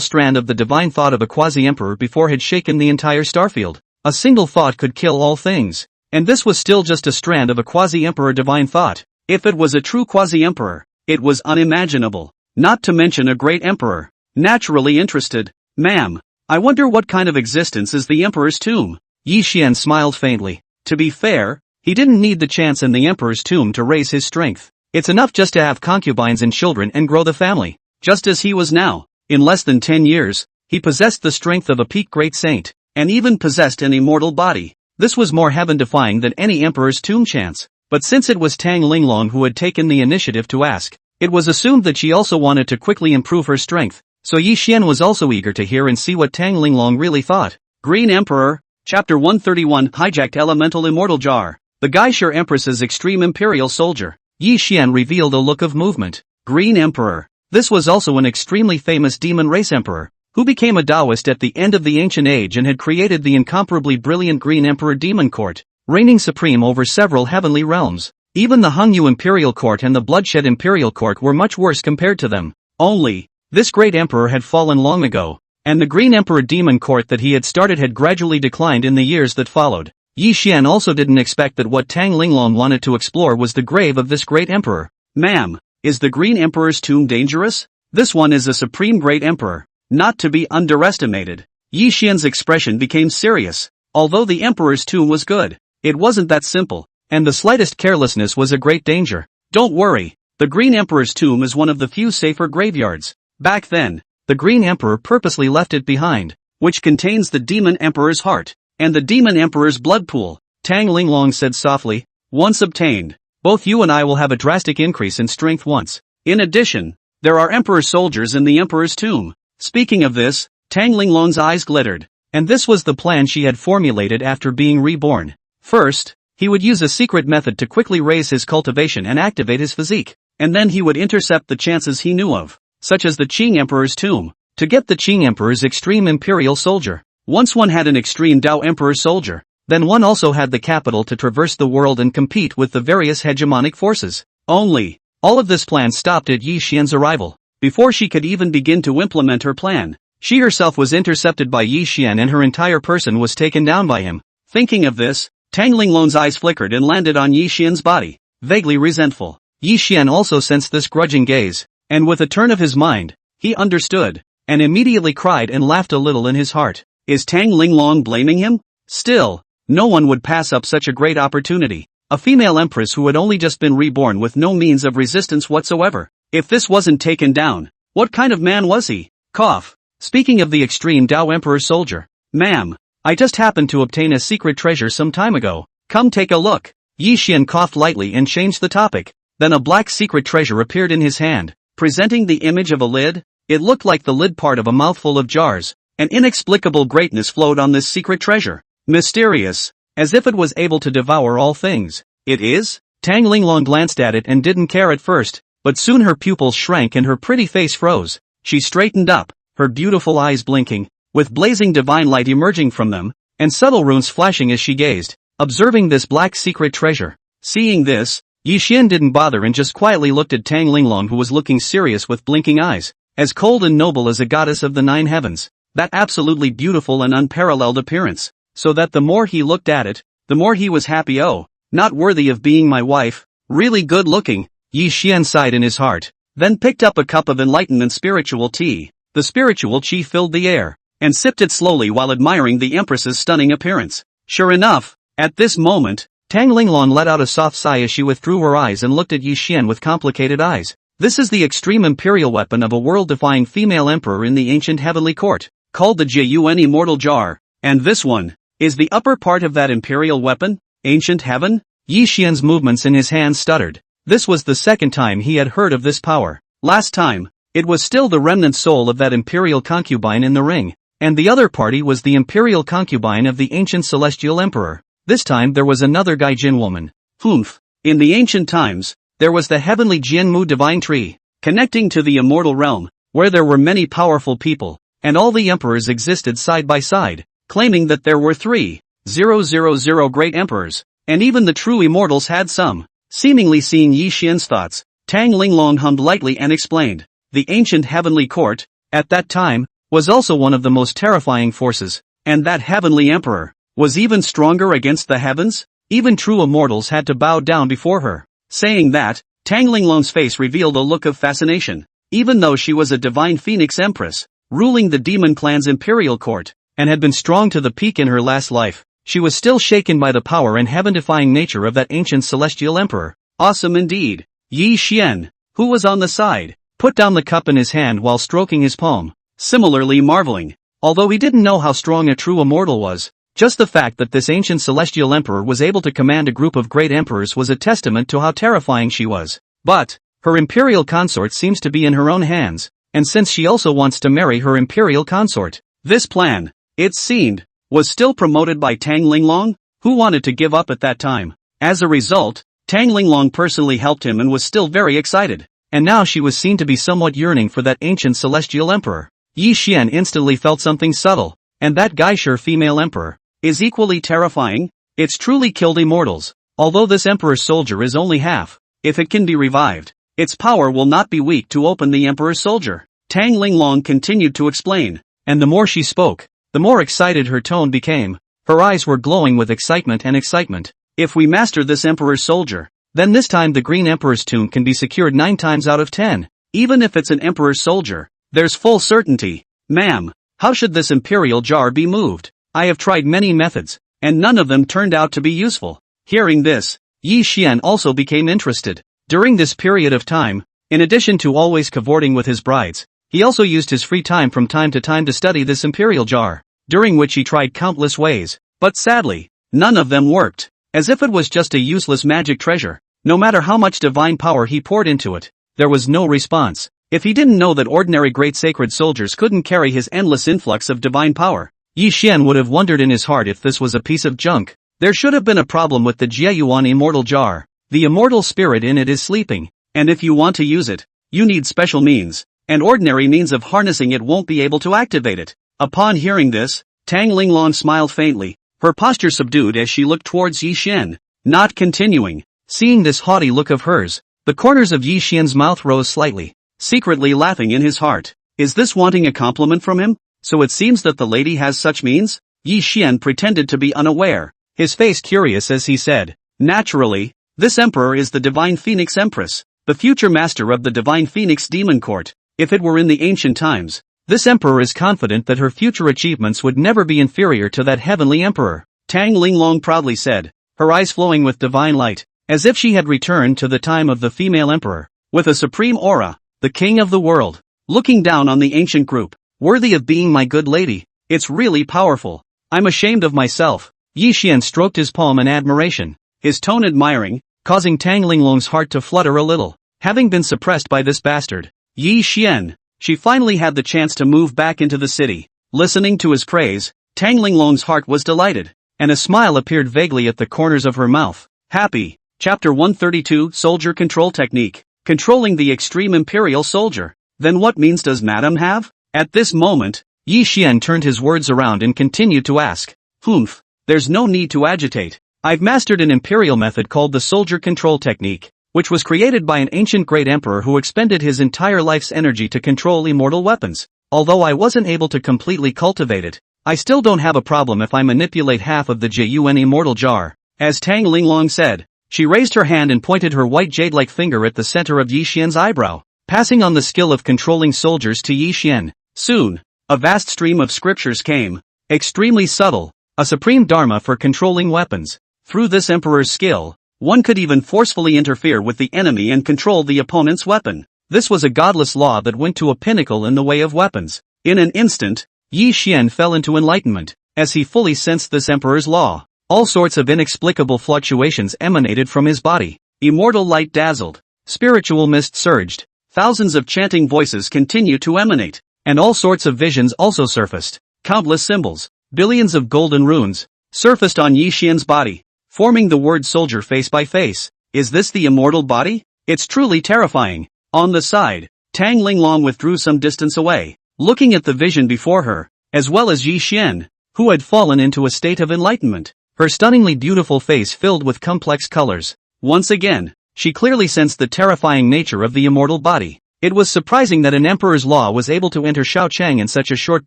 strand of the divine thought of a quasi-emperor before had shaken the entire starfield. A single thought could kill all things, and this was still just a strand of a quasi-emperor divine thought. If it was a true quasi-emperor, it was unimaginable, not to mention a great emperor. Naturally interested, ma'am, I wonder what kind of existence is the Emperor's tomb? Yi Xian smiled faintly. To be fair, he didn't need the chance in the Emperor's tomb to raise his strength. It's enough just to have concubines and children and grow the family, just as he was now. In less than 10 years, he possessed the strength of a peak great saint, and even possessed an immortal body. This was more heaven-defying than any Emperor's tomb chance. But since it was Tang Linglong who had taken the initiative to ask, it was assumed that she also wanted to quickly improve her strength. So Yi Xian was also eager to hear and see what Tang Linglong really thought. Green Emperor, Chapter 131, Hijacked Elemental Immortal Jar. The Geisha Empress's Extreme Imperial Soldier. Yi Xian revealed a look of movement. Green Emperor. This was also an extremely famous demon race emperor, who became a Taoist at the end of the ancient age and had created the incomparably brilliant Green Emperor Demon Court, reigning supreme over several heavenly realms. Even the Hongyu Imperial Court and the bloodshed Imperial Court were much worse compared to them. Only, this great emperor had fallen long ago, and the Green Emperor Demon Court that he had started had gradually declined in the years that followed. Yi Xian also didn't expect that what Tang Linglong wanted to explore was the grave of this great emperor. Ma'am, is the Green Emperor's tomb dangerous? This one is a supreme great emperor, not to be underestimated. Yi Xian's expression became serious. Although the emperor's tomb was good, it wasn't that simple, and the slightest carelessness was a great danger. Don't worry, the Green Emperor's tomb is one of the few safer graveyards. Back then, the Green Emperor purposely left it behind, which contains the Demon Emperor's heart, and the Demon Emperor's blood pool. Tang Linglong said softly, once obtained, both you and I will have a drastic increase in strength once. In addition, there are Emperor soldiers in the Emperor's tomb. Speaking of this, Tang Linglong's eyes glittered, and this was the plan she had formulated after being reborn. First, he would use a secret method to quickly raise his cultivation and activate his physique, and then he would intercept the chances he knew of, such as the Qing Emperor's tomb, to get the Qing Emperor's extreme imperial soldier. Once one had an extreme Tao Emperor soldier, then one also had the capital to traverse the world and compete with the various hegemonic forces. Only, all of this plan stopped at Yi Xian's arrival. Before she could even begin to implement her plan, she herself was intercepted by Yi Xian and her entire person was taken down by him. Thinking of this, Tang Linglong's eyes flickered and landed on Yi Xian's body, vaguely resentful. Yi Xian also sensed this grudging gaze, and with a turn of his mind, he understood, and immediately cried and laughed a little in his heart. Is Tang Linglong blaming him? Still, no one would pass up such a great opportunity. A female empress who had only just been reborn with no means of resistance whatsoever. If this wasn't taken down, what kind of man was he? Cough. Speaking of the extreme Tao Emperor soldier, ma'am, I just happened to obtain a secret treasure some time ago. Come take a look. Yi Xian coughed lightly and changed the topic. Then a black secret treasure appeared in his hand, presenting the image of a lid. It looked like the lid part of a mouthful of jars. An inexplicable greatness flowed on this secret treasure. mysterious, as if it was able to devour all things. It is? Tang Linglong glanced at it and didn't care at first, but soon her pupils shrank and her pretty face froze. She straightened up, her beautiful eyes blinking, with blazing divine light emerging from them, and subtle runes flashing as she gazed, observing this black secret treasure. Seeing this, Yi Xian didn't bother and just quietly looked at Tang Linglong, who was looking serious with blinking eyes, as cold and noble as a goddess of the 9 heavens. That absolutely beautiful and unparalleled appearance, so that the more he looked at it, the more he was happy. Oh, not worthy of being my wife, really good looking, Yi Xian sighed in his heart, then picked up a cup of enlightenment spiritual tea. The spiritual qi filled the air, and sipped it slowly while admiring the Empress's stunning appearance. Sure enough, at this moment, Tang Linglong let out a soft sigh as she withdrew her eyes and looked at Yi Xian with complicated eyes. This is the extreme imperial weapon of a world-defying female emperor in the ancient heavenly court, called the Wuyuan immortal jar, and this one is the upper part of that imperial weapon. Ancient heaven? Yi Xian's movements in his hands stuttered. This was the second time he had heard of this power. Last time, it was still the remnant soul of that imperial concubine in the ring, and the other party was the imperial concubine of the ancient celestial emperor. This time there was another Gaijin woman. Humph. In the ancient times, there was the heavenly Jianmu divine tree, connecting to the immortal realm, where there were many powerful people, and all the emperors existed side by side, claiming that there were 3,000 great emperors, and even the true immortals had some. Seemingly seeing Yi Xian's thoughts, Tang Linglong hummed lightly and explained, the ancient heavenly court, at that time, was also one of the most terrifying forces, and that heavenly emperor was even stronger against the heavens. Even true immortals had to bow down before her. Saying that, Tang Linglong's face revealed a look of fascination. Even though she was a divine phoenix empress, ruling the demon clan's imperial court, and had been strong to the peak in her last life, she was still shaken by the power and heaven-defying nature of that ancient celestial emperor. Awesome indeed. Yi Xian, who was on the side, put down the cup in his hand while stroking his palm, similarly marveling. Although he didn't know how strong a true immortal was, just the fact that this ancient celestial emperor was able to command a group of great emperors was a testament to how terrifying she was. But her imperial consort seems to be in her own hands, and since she also wants to marry her imperial consort, this plan, it seemed, was still promoted by Tang Linglong, who wanted to give up at that time. As a result, Tang Linglong personally helped him and was still very excited, and now she was seen to be somewhat yearning for that ancient celestial emperor. Yi Xian instantly felt something subtle, and that Gaisher female emperor is equally terrifying. It's truly killed immortals. Although this emperor's soldier is only half, if it can be revived, its power will not be weak to open the emperor's soldier. Tang Linglong continued to explain, and the more she spoke, the more excited her tone became. Her eyes were glowing with excitement and excitement. If we master this emperor's soldier, then this time the Green Emperor's tomb can be secured 9 times out of 10. Even if it's an emperor's soldier, there's full certainty. Ma'am, how should this imperial jar be moved? I have tried many methods, and none of them turned out to be useful. Hearing this, Yi Xian also became interested. During this period of time, in addition to always cavorting with his brides, he also used his free time from time to time to study this imperial jar, during which he tried countless ways, but sadly, none of them worked. As if it was just a useless magic treasure, no matter how much divine power he poured into it, there was no response. If he didn't know that ordinary great sacred soldiers couldn't carry his endless influx of divine power, Yi Xian would have wondered in his heart if this was a piece of junk. There should have been a problem with the Wuyuan immortal jar. The immortal spirit in it is sleeping, and if you want to use it, you need special means, and ordinary means of harnessing it won't be able to activate it. Upon hearing this, Tang Linglong smiled faintly, her posture subdued as she looked towards Yi Xian, not continuing. Seeing this haughty look of hers, the corners of Yi Xian's mouth rose slightly, secretly laughing in his heart. Is this wanting a compliment from him? So it seems that the lady has such means? Yi Xian pretended to be unaware, his face curious as he said, naturally, this emperor is the divine phoenix empress, the future master of the divine phoenix demon court. If it were in the ancient times, this emperor is confident that her future achievements would never be inferior to that heavenly emperor. Tang Linglong proudly said, her eyes flowing with divine light, as if she had returned to the time of the female emperor, with a supreme aura, the king of the world, looking down on the ancient group, worthy of being my good lady. It's really powerful. I'm ashamed of myself. Yi Xian stroked his palm in admiration, his tone admiring, causing Tang Linglong's heart to flutter a little. Having been suppressed by this bastard, Yi Xian, she finally had the chance to move back into the city. Listening to his praise, Tang Linglong's heart was delighted. and a smile appeared vaguely at the corners of her mouth. Happy. Chapter 132 Soldier Control Technique. Controlling the Extreme Imperial Soldier. Then what means does Madame have? At this moment, Yi Xian turned his words around and continued to ask. Humph. There's no need to agitate. I've mastered an imperial method called the Soldier Control Technique, which was created by an ancient great emperor who expended his entire life's energy to control immortal weapons. Although I wasn't able to completely cultivate it, I still don't have a problem if I manipulate half of the Juan immortal jar. As Tang Linglong said, she raised her hand and pointed her white jade-like finger at the center of Yi Xian's eyebrow, passing on the skill of controlling soldiers to Yi Xian. Soon, a vast stream of scriptures came, extremely subtle, a supreme dharma for controlling weapons. Through this emperor's skill, one could even forcefully interfere with the enemy and control the opponent's weapon. This was a godless law that went to a pinnacle in the way of weapons. In an instant, Yi Xian fell into enlightenment, as he fully sensed this emperor's law. All sorts of inexplicable fluctuations emanated from his body. Immortal light dazzled, spiritual mist surged, thousands of chanting voices continued to emanate, and all sorts of visions also surfaced. Countless symbols, billions of golden runes, surfaced on Yi Xian's body, forming the word soldier face by face. Is this the immortal body? It's truly terrifying. On the side, Tang Linglong withdrew some distance away, looking at the vision before her, as well as Yi Xian, who had fallen into a state of enlightenment. Her stunningly beautiful face filled with complex colors. Once again, she clearly sensed the terrifying nature of the immortal body. It was surprising that an emperor's law was able to enter Shaochang in such a short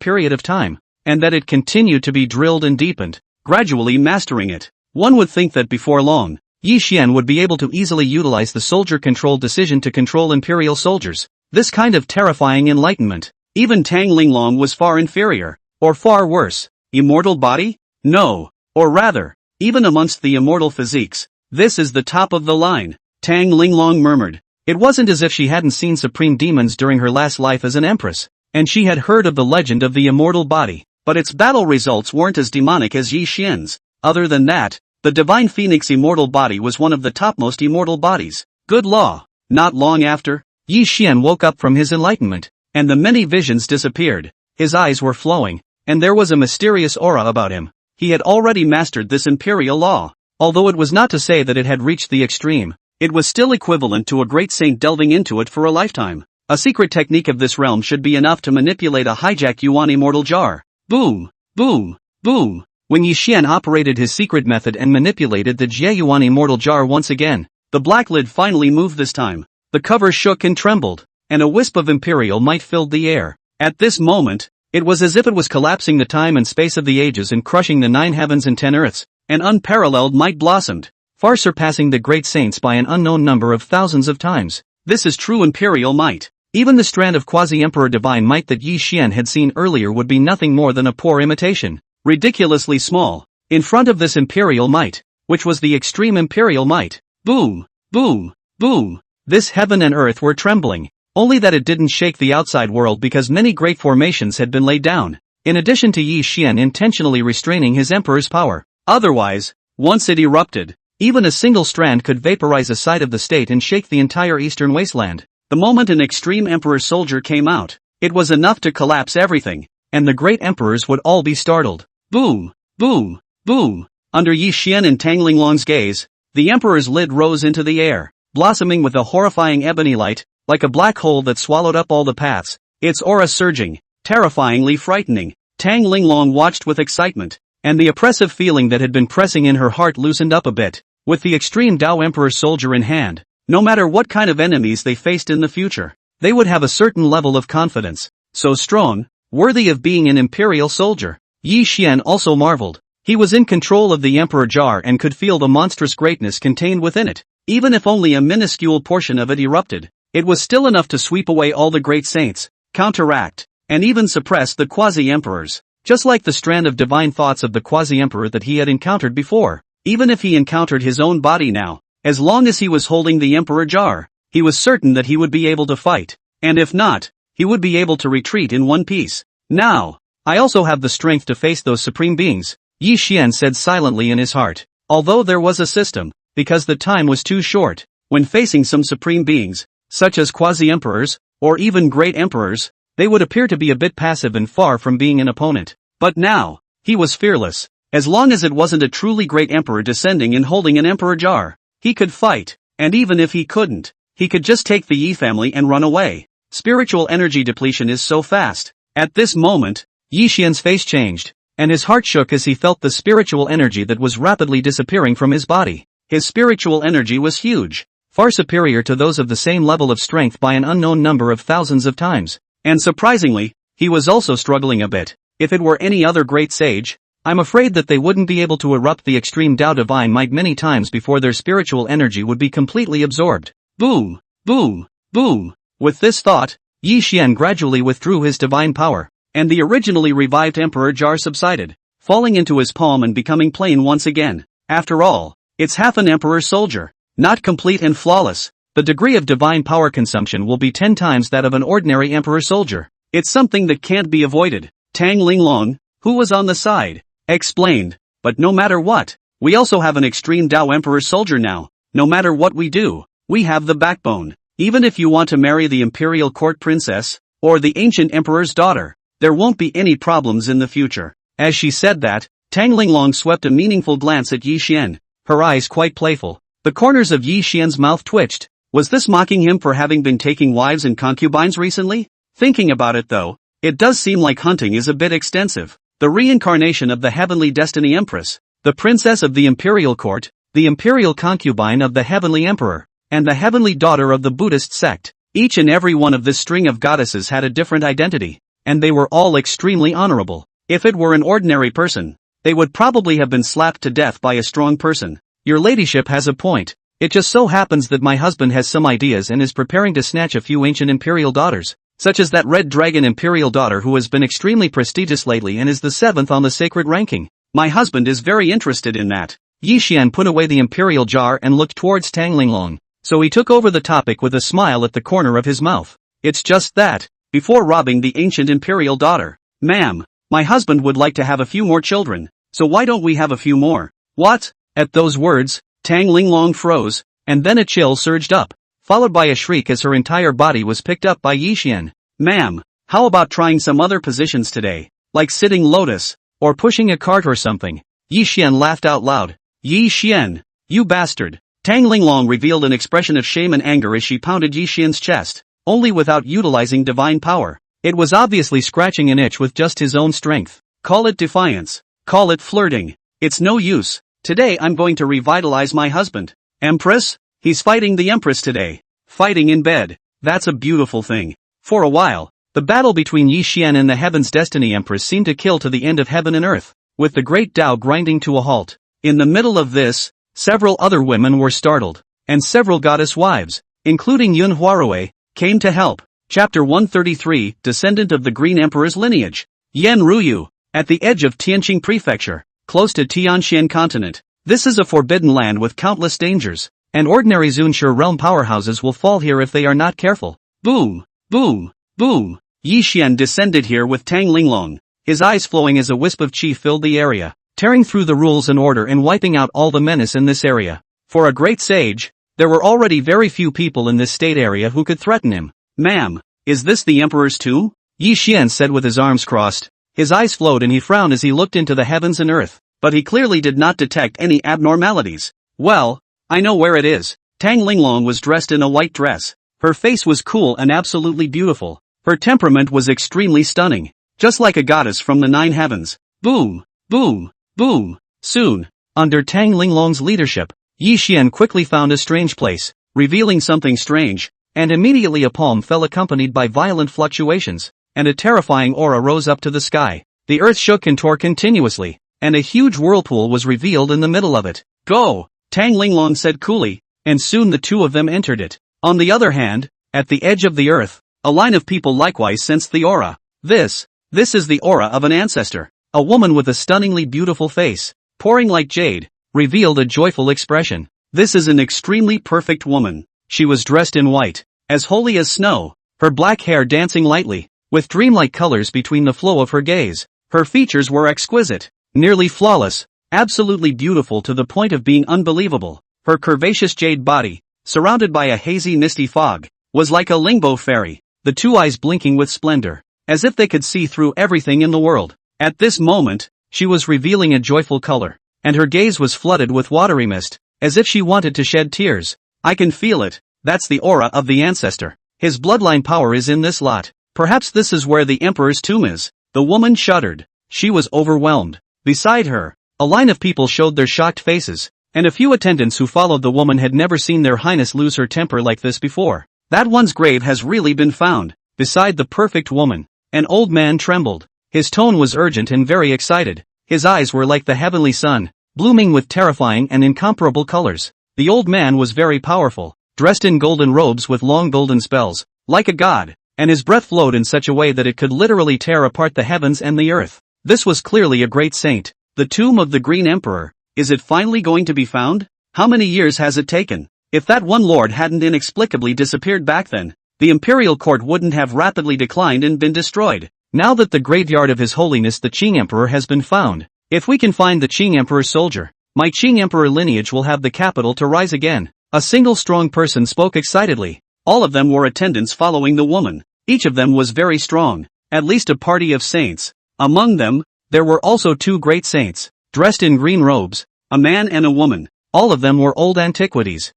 period of time, and that it continued to be drilled and deepened, gradually mastering it. One would think that before long, Yi Xian would be able to easily utilize the soldier-controlled decision to control imperial soldiers. This kind of terrifying enlightenment. Even Tang Linglong was far inferior, or far worse. Immortal body? No. Or rather, even amongst the immortal physiques, this is the top of the line, Tang Linglong murmured. It wasn't as if she hadn't seen supreme demons during her last life as an empress, and she had heard of the legend of the immortal body, but its battle results weren't as demonic as Yi Xian's. Other than that, the divine phoenix immortal body was one of the topmost immortal bodies. Good law. Not long after, Yi Xian woke up from his enlightenment, and the many visions disappeared. His eyes were flowing, and there was a mysterious aura about him. He had already mastered this imperial law. Although it was not to say that it had reached the extreme, it was still equivalent to a great saint delving into it for a lifetime. A secret technique of this realm should be enough to manipulate a hijack Yuan immortal jar. Boom, boom, boom. When Yi Xian operated his secret method and manipulated the Yuan immortal jar once again, the black lid finally moved this time. The cover shook and trembled, and a wisp of imperial might filled the air. At this moment, it was as if it was collapsing the time and space of the ages and crushing the 9 heavens and 10 earths. An unparalleled might blossomed, far surpassing the great saints by an unknown number of thousands of times. This is true imperial might. Even the strand of Quasi-emperor divine might that Yi Xian had seen earlier would be nothing more than a poor imitation. Ridiculously small, in front of this imperial might, which was the extreme imperial might. Boom, boom, boom. This heaven and earth were trembling. Only that it didn't shake the outside world because many great formations had been laid down, in addition to Yi Xian intentionally restraining his emperor's power. Otherwise, once it erupted, even a single strand could vaporize a side of the state and shake the entire eastern wasteland. The moment an extreme emperor soldier came out, it was enough to collapse everything, and the great emperors would all be startled. Boom, boom, boom. Under Yi Xian and Tang Linglong's gaze, the emperor's lid rose into the air, blossoming with a horrifying ebony light, like a black hole that swallowed up all the paths, its aura surging, terrifyingly frightening. Tang Linglong watched with excitement, and the oppressive feeling that had been pressing in her heart loosened up a bit. With the extreme Dao Emperor soldier in hand, no matter what kind of enemies they faced in the future, they would have a certain level of confidence, so strong, worthy of being an imperial soldier. Yi Xian also marveled. He was in control of the Emperor Jar and could feel the monstrous greatness contained within it. Even if only a minuscule portion of it erupted, it was still enough to sweep away all the great saints, counteract, and even suppress the quasi-emperors, just like the strand of divine thoughts of the quasi-emperor that he had encountered before. Even if he encountered his own body now, as long as he was holding the Emperor Jar, he was certain that he would be able to fight, and if not, he would be able to retreat in one piece. Now, I also have the strength to face those supreme beings, Yi Xian said silently in his heart. Although there was a system, because the time was too short, when facing some supreme beings, such as quasi-emperors, or even great emperors, they would appear to be a bit passive and far from being an opponent. But now, he was fearless. As long as it wasn't a truly great emperor descending and holding an emperor jar, he could fight, and even if he couldn't, he could just take the Yi family and run away. Spiritual energy depletion is so fast. At this moment, Yi Xian's face changed, and his heart shook as he felt the spiritual energy that was rapidly disappearing from his body. His spiritual energy was huge, far superior to those of the same level of strength by an unknown number of thousands of times. And surprisingly, he was also struggling a bit. If it were any other great sage, I'm afraid that they wouldn't be able to erupt the extreme Tao divine might many times before their spiritual energy would be completely absorbed. Boom, boom, boom. With this thought, Yi Xian gradually withdrew his divine power, and the originally revived emperor jar subsided, falling into his palm and becoming plain once again. After all, it's half an emperor soldier, not complete and flawless. The degree of divine power consumption will be 10 times that of an ordinary emperor soldier. It's something that can't be avoided. Tang Linglong, who was on the side, explained, but no matter what, we also have an extreme Dao emperor soldier now. No matter what we do, we have the backbone. Even if you want to marry the Imperial Court princess, or the ancient emperor's daughter, there won't be any problems in the future. As she said that, Tang Linglong swept a meaningful glance at Yi Xian, her eyes quite playful. The corners of Yi Xian's mouth twitched. Was this mocking him for having been taking wives and concubines recently? Thinking about it though, it does seem like hunting is a bit extensive. The reincarnation of the heavenly destiny Empress, the princess of the Imperial Court, the imperial concubine of the heavenly emperor, and the heavenly daughter of the Buddhist sect. Each and every one of this string of goddesses had a different identity, and they were all extremely honorable. If it were an ordinary person, they would probably have been slapped to death by a strong person. Your ladyship has a point. It just so happens that my husband has some ideas and is preparing to snatch a few ancient imperial daughters, such as that red dragon imperial daughter who has been extremely prestigious lately and is the 7th on the sacred ranking. My husband is very interested in that. Yi Xian put away the imperial jar and looked towards Tang Linglong, so he took over the topic with a smile at the corner of his mouth. It's just that, before robbing the ancient imperial daughter, ma'am, my husband would like to have a few more children, so why don't we have a few more? What? At those words, Tang Linglong froze, and then a chill surged up, followed by a shriek as her entire body was picked up by Yi Xian. Ma'am, how about trying some other positions today, like sitting lotus, or pushing a cart or something? Yi Xian laughed out loud. Yi Xian, you bastard. Tang Linglong revealed an expression of shame and anger as she pounded Yi Xian's chest, only without utilizing divine power. It was obviously scratching an itch with just his own strength. Call it defiance. Call it flirting. It's no use. Today I'm going to revitalize my husband. Empress? He's fighting the Empress today. Fighting in bed. That's a beautiful thing. For a while, the battle between Yi Xian and the Heaven's Destiny Empress seemed to kill to the end of heaven and earth, with the great Tao grinding to a halt. In the middle of this, several other women were startled, and several goddess wives, including Yun Huarue, came to help. Chapter 133, Descendant of the Green Emperor's Lineage. Yan Ruyu, at the edge of Tianqing Prefecture, close to Tianxian continent. This is a forbidden land with countless dangers, and ordinary Zunshi realm powerhouses will fall here if they are not careful. Boom, boom, boom. Yi Xian descended here with Tang Linglong, his eyes flowing as a wisp of qi filled the area, tearing through the rules and order and wiping out all the menace in this area. For a great sage, there were already very few people in this state area who could threaten him. Ma'am, is this the Emperor's tomb? Yi Xian said with his arms crossed. His eyes flowed and he frowned as he looked into the heavens and earth, but he clearly did not detect any abnormalities. Well, I know where it is. Tang Linglong was dressed in a white dress. Her face was cool and absolutely beautiful. Her temperament was extremely stunning, just like a goddess from the 9 heavens. Boom, boom, boom. Soon, under Tang Linglong's leadership, Yi Xian quickly found a strange place, revealing something strange, and immediately a palm fell accompanied by violent fluctuations, and a terrifying aura rose up to the sky. The earth shook and tore continuously, and a huge whirlpool was revealed in the middle of it. Go! Tang Linglong said coolly, and soon the two of them entered it. On the other hand, at the edge of the earth, a line of people likewise sensed the aura. This is the aura of an ancestor. A woman with a stunningly beautiful face, pouring like jade, revealed a joyful expression. This is an extremely perfect woman. She was dressed in white, as holy as snow, her black hair dancing lightly, with dreamlike colors between the flow of her gaze. Her features were exquisite, nearly flawless, absolutely beautiful to the point of being unbelievable. Her curvaceous jade body, surrounded by a hazy misty fog, was like a lingbo fairy, the two eyes blinking with splendor, as if they could see through everything in the world. At this moment, she was revealing a joyful color, and her gaze was flooded with watery mist, as if she wanted to shed tears. I can feel it, that's the aura of the ancestor. His bloodline power is in this lot. Perhaps this is where the emperor's tomb is. The woman shuddered. She was overwhelmed. Beside her, a line of people showed their shocked faces, and a few attendants who followed the woman had never seen their highness lose her temper like this before. That one's grave has really been found. Beside the perfect woman, an old man trembled. His tone was urgent and very excited. His eyes were like the heavenly sun, blooming with terrifying and incomparable colors. The old man was very powerful, dressed in golden robes with long golden spells, like a god, and his breath flowed in such a way that it could literally tear apart the heavens and the earth. This was clearly a great saint. The tomb of the Green Emperor. Is it finally going to be found? How many years has it taken? If that one lord hadn't inexplicably disappeared back then, the Imperial Court wouldn't have rapidly declined and been destroyed. Now that the graveyard of His Holiness the Qing Emperor has been found, if we can find the Qing Emperor's soldier, my Qing Emperor lineage will have the capital to rise again. A single strong person spoke excitedly. All of them were attendants following the woman. Each of them was very strong, at least a party of saints. Among them, there were also two great saints, dressed in green robes, a man and a woman. All of them were old antiquities.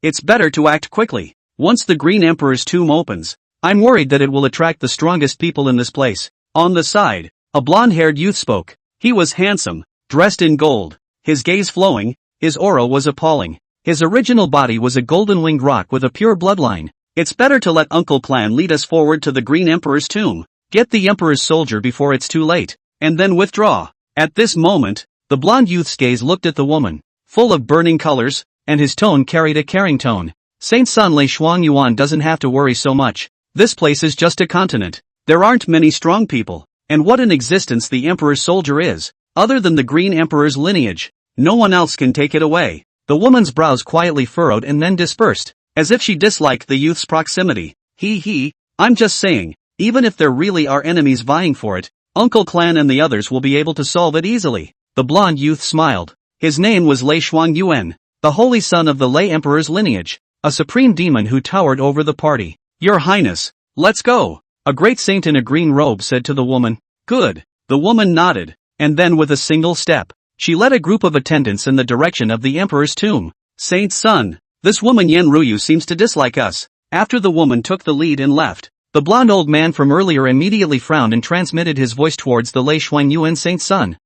It's better to act quickly. Once the Green Emperor's tomb opens, I'm worried that it will attract the strongest people in this place. On the side, a blonde-haired youth spoke. He was handsome, dressed in gold, his gaze flowing, his aura was appalling. His original body was a golden-winged rock with a pure bloodline. It's better to let Uncle Clan lead us forward to the Green Emperor's tomb. Get the Emperor's soldier before it's too late, and then withdraw. At this moment, the blonde youth's gaze looked at the woman, full of burning colors, and his tone carried a caring tone. Saint Sun Lei Wuyuan doesn't have to worry so much. This place is just a continent. There aren't many strong people, and what an existence the Emperor's soldier is. Other than the Green Emperor's lineage, no one else can take it away. The woman's brows quietly furrowed and then dispersed, as if she disliked the youth's proximity. I'm just saying, even if there really are enemies vying for it, Uncle Clan and the others will be able to solve it easily. The blonde youth smiled. His name was Lei Wuyuan, the holy son of the Lei Emperor's lineage, a supreme demon who towered over the party. Your Highness, let's go. A great saint in a green robe said to the woman. Good. The woman nodded, and then with a single step, she led a group of attendants in the direction of the Emperor's tomb. Saint Sun, this woman Yenryu seems to dislike us. After the woman took the lead and left, the blonde old man from earlier immediately frowned and transmitted his voice towards the Lei Wuyuan Saint Sun.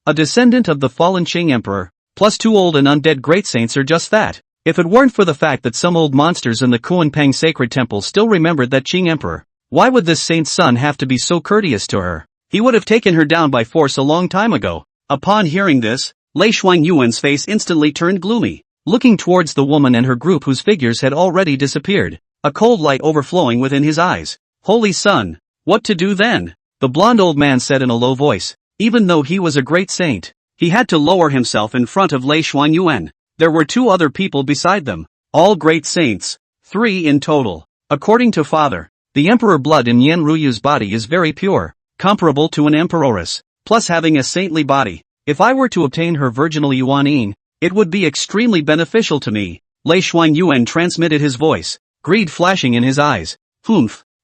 A descendant of the fallen Qing Emperor, plus two old and undead great saints are just that. If it weren't for the fact that some old monsters in the Xuan sacred temple still remembered that Qing Emperor, why would this saint's son have to be so courteous to her? He would have taken her down by force a long time ago. Upon hearing this, Lei Wuyuan's face instantly turned gloomy, looking towards the woman and her group whose figures had already disappeared, a cold light overflowing within his eyes. Holy Sun, what to do then? The blonde old man said in a low voice. Even though he was a great saint, he had to lower himself in front of Lei Wuyuan. There were two other people beside them, all great saints, 3 in total. According to Father, the emperor blood in Yenryu's body is very pure, comparable to an emperoress, plus having a saintly body. If I were to obtain her virginal Yuan, it would be extremely beneficial to me. Lei Wuyuan transmitted his voice, greed flashing in his eyes.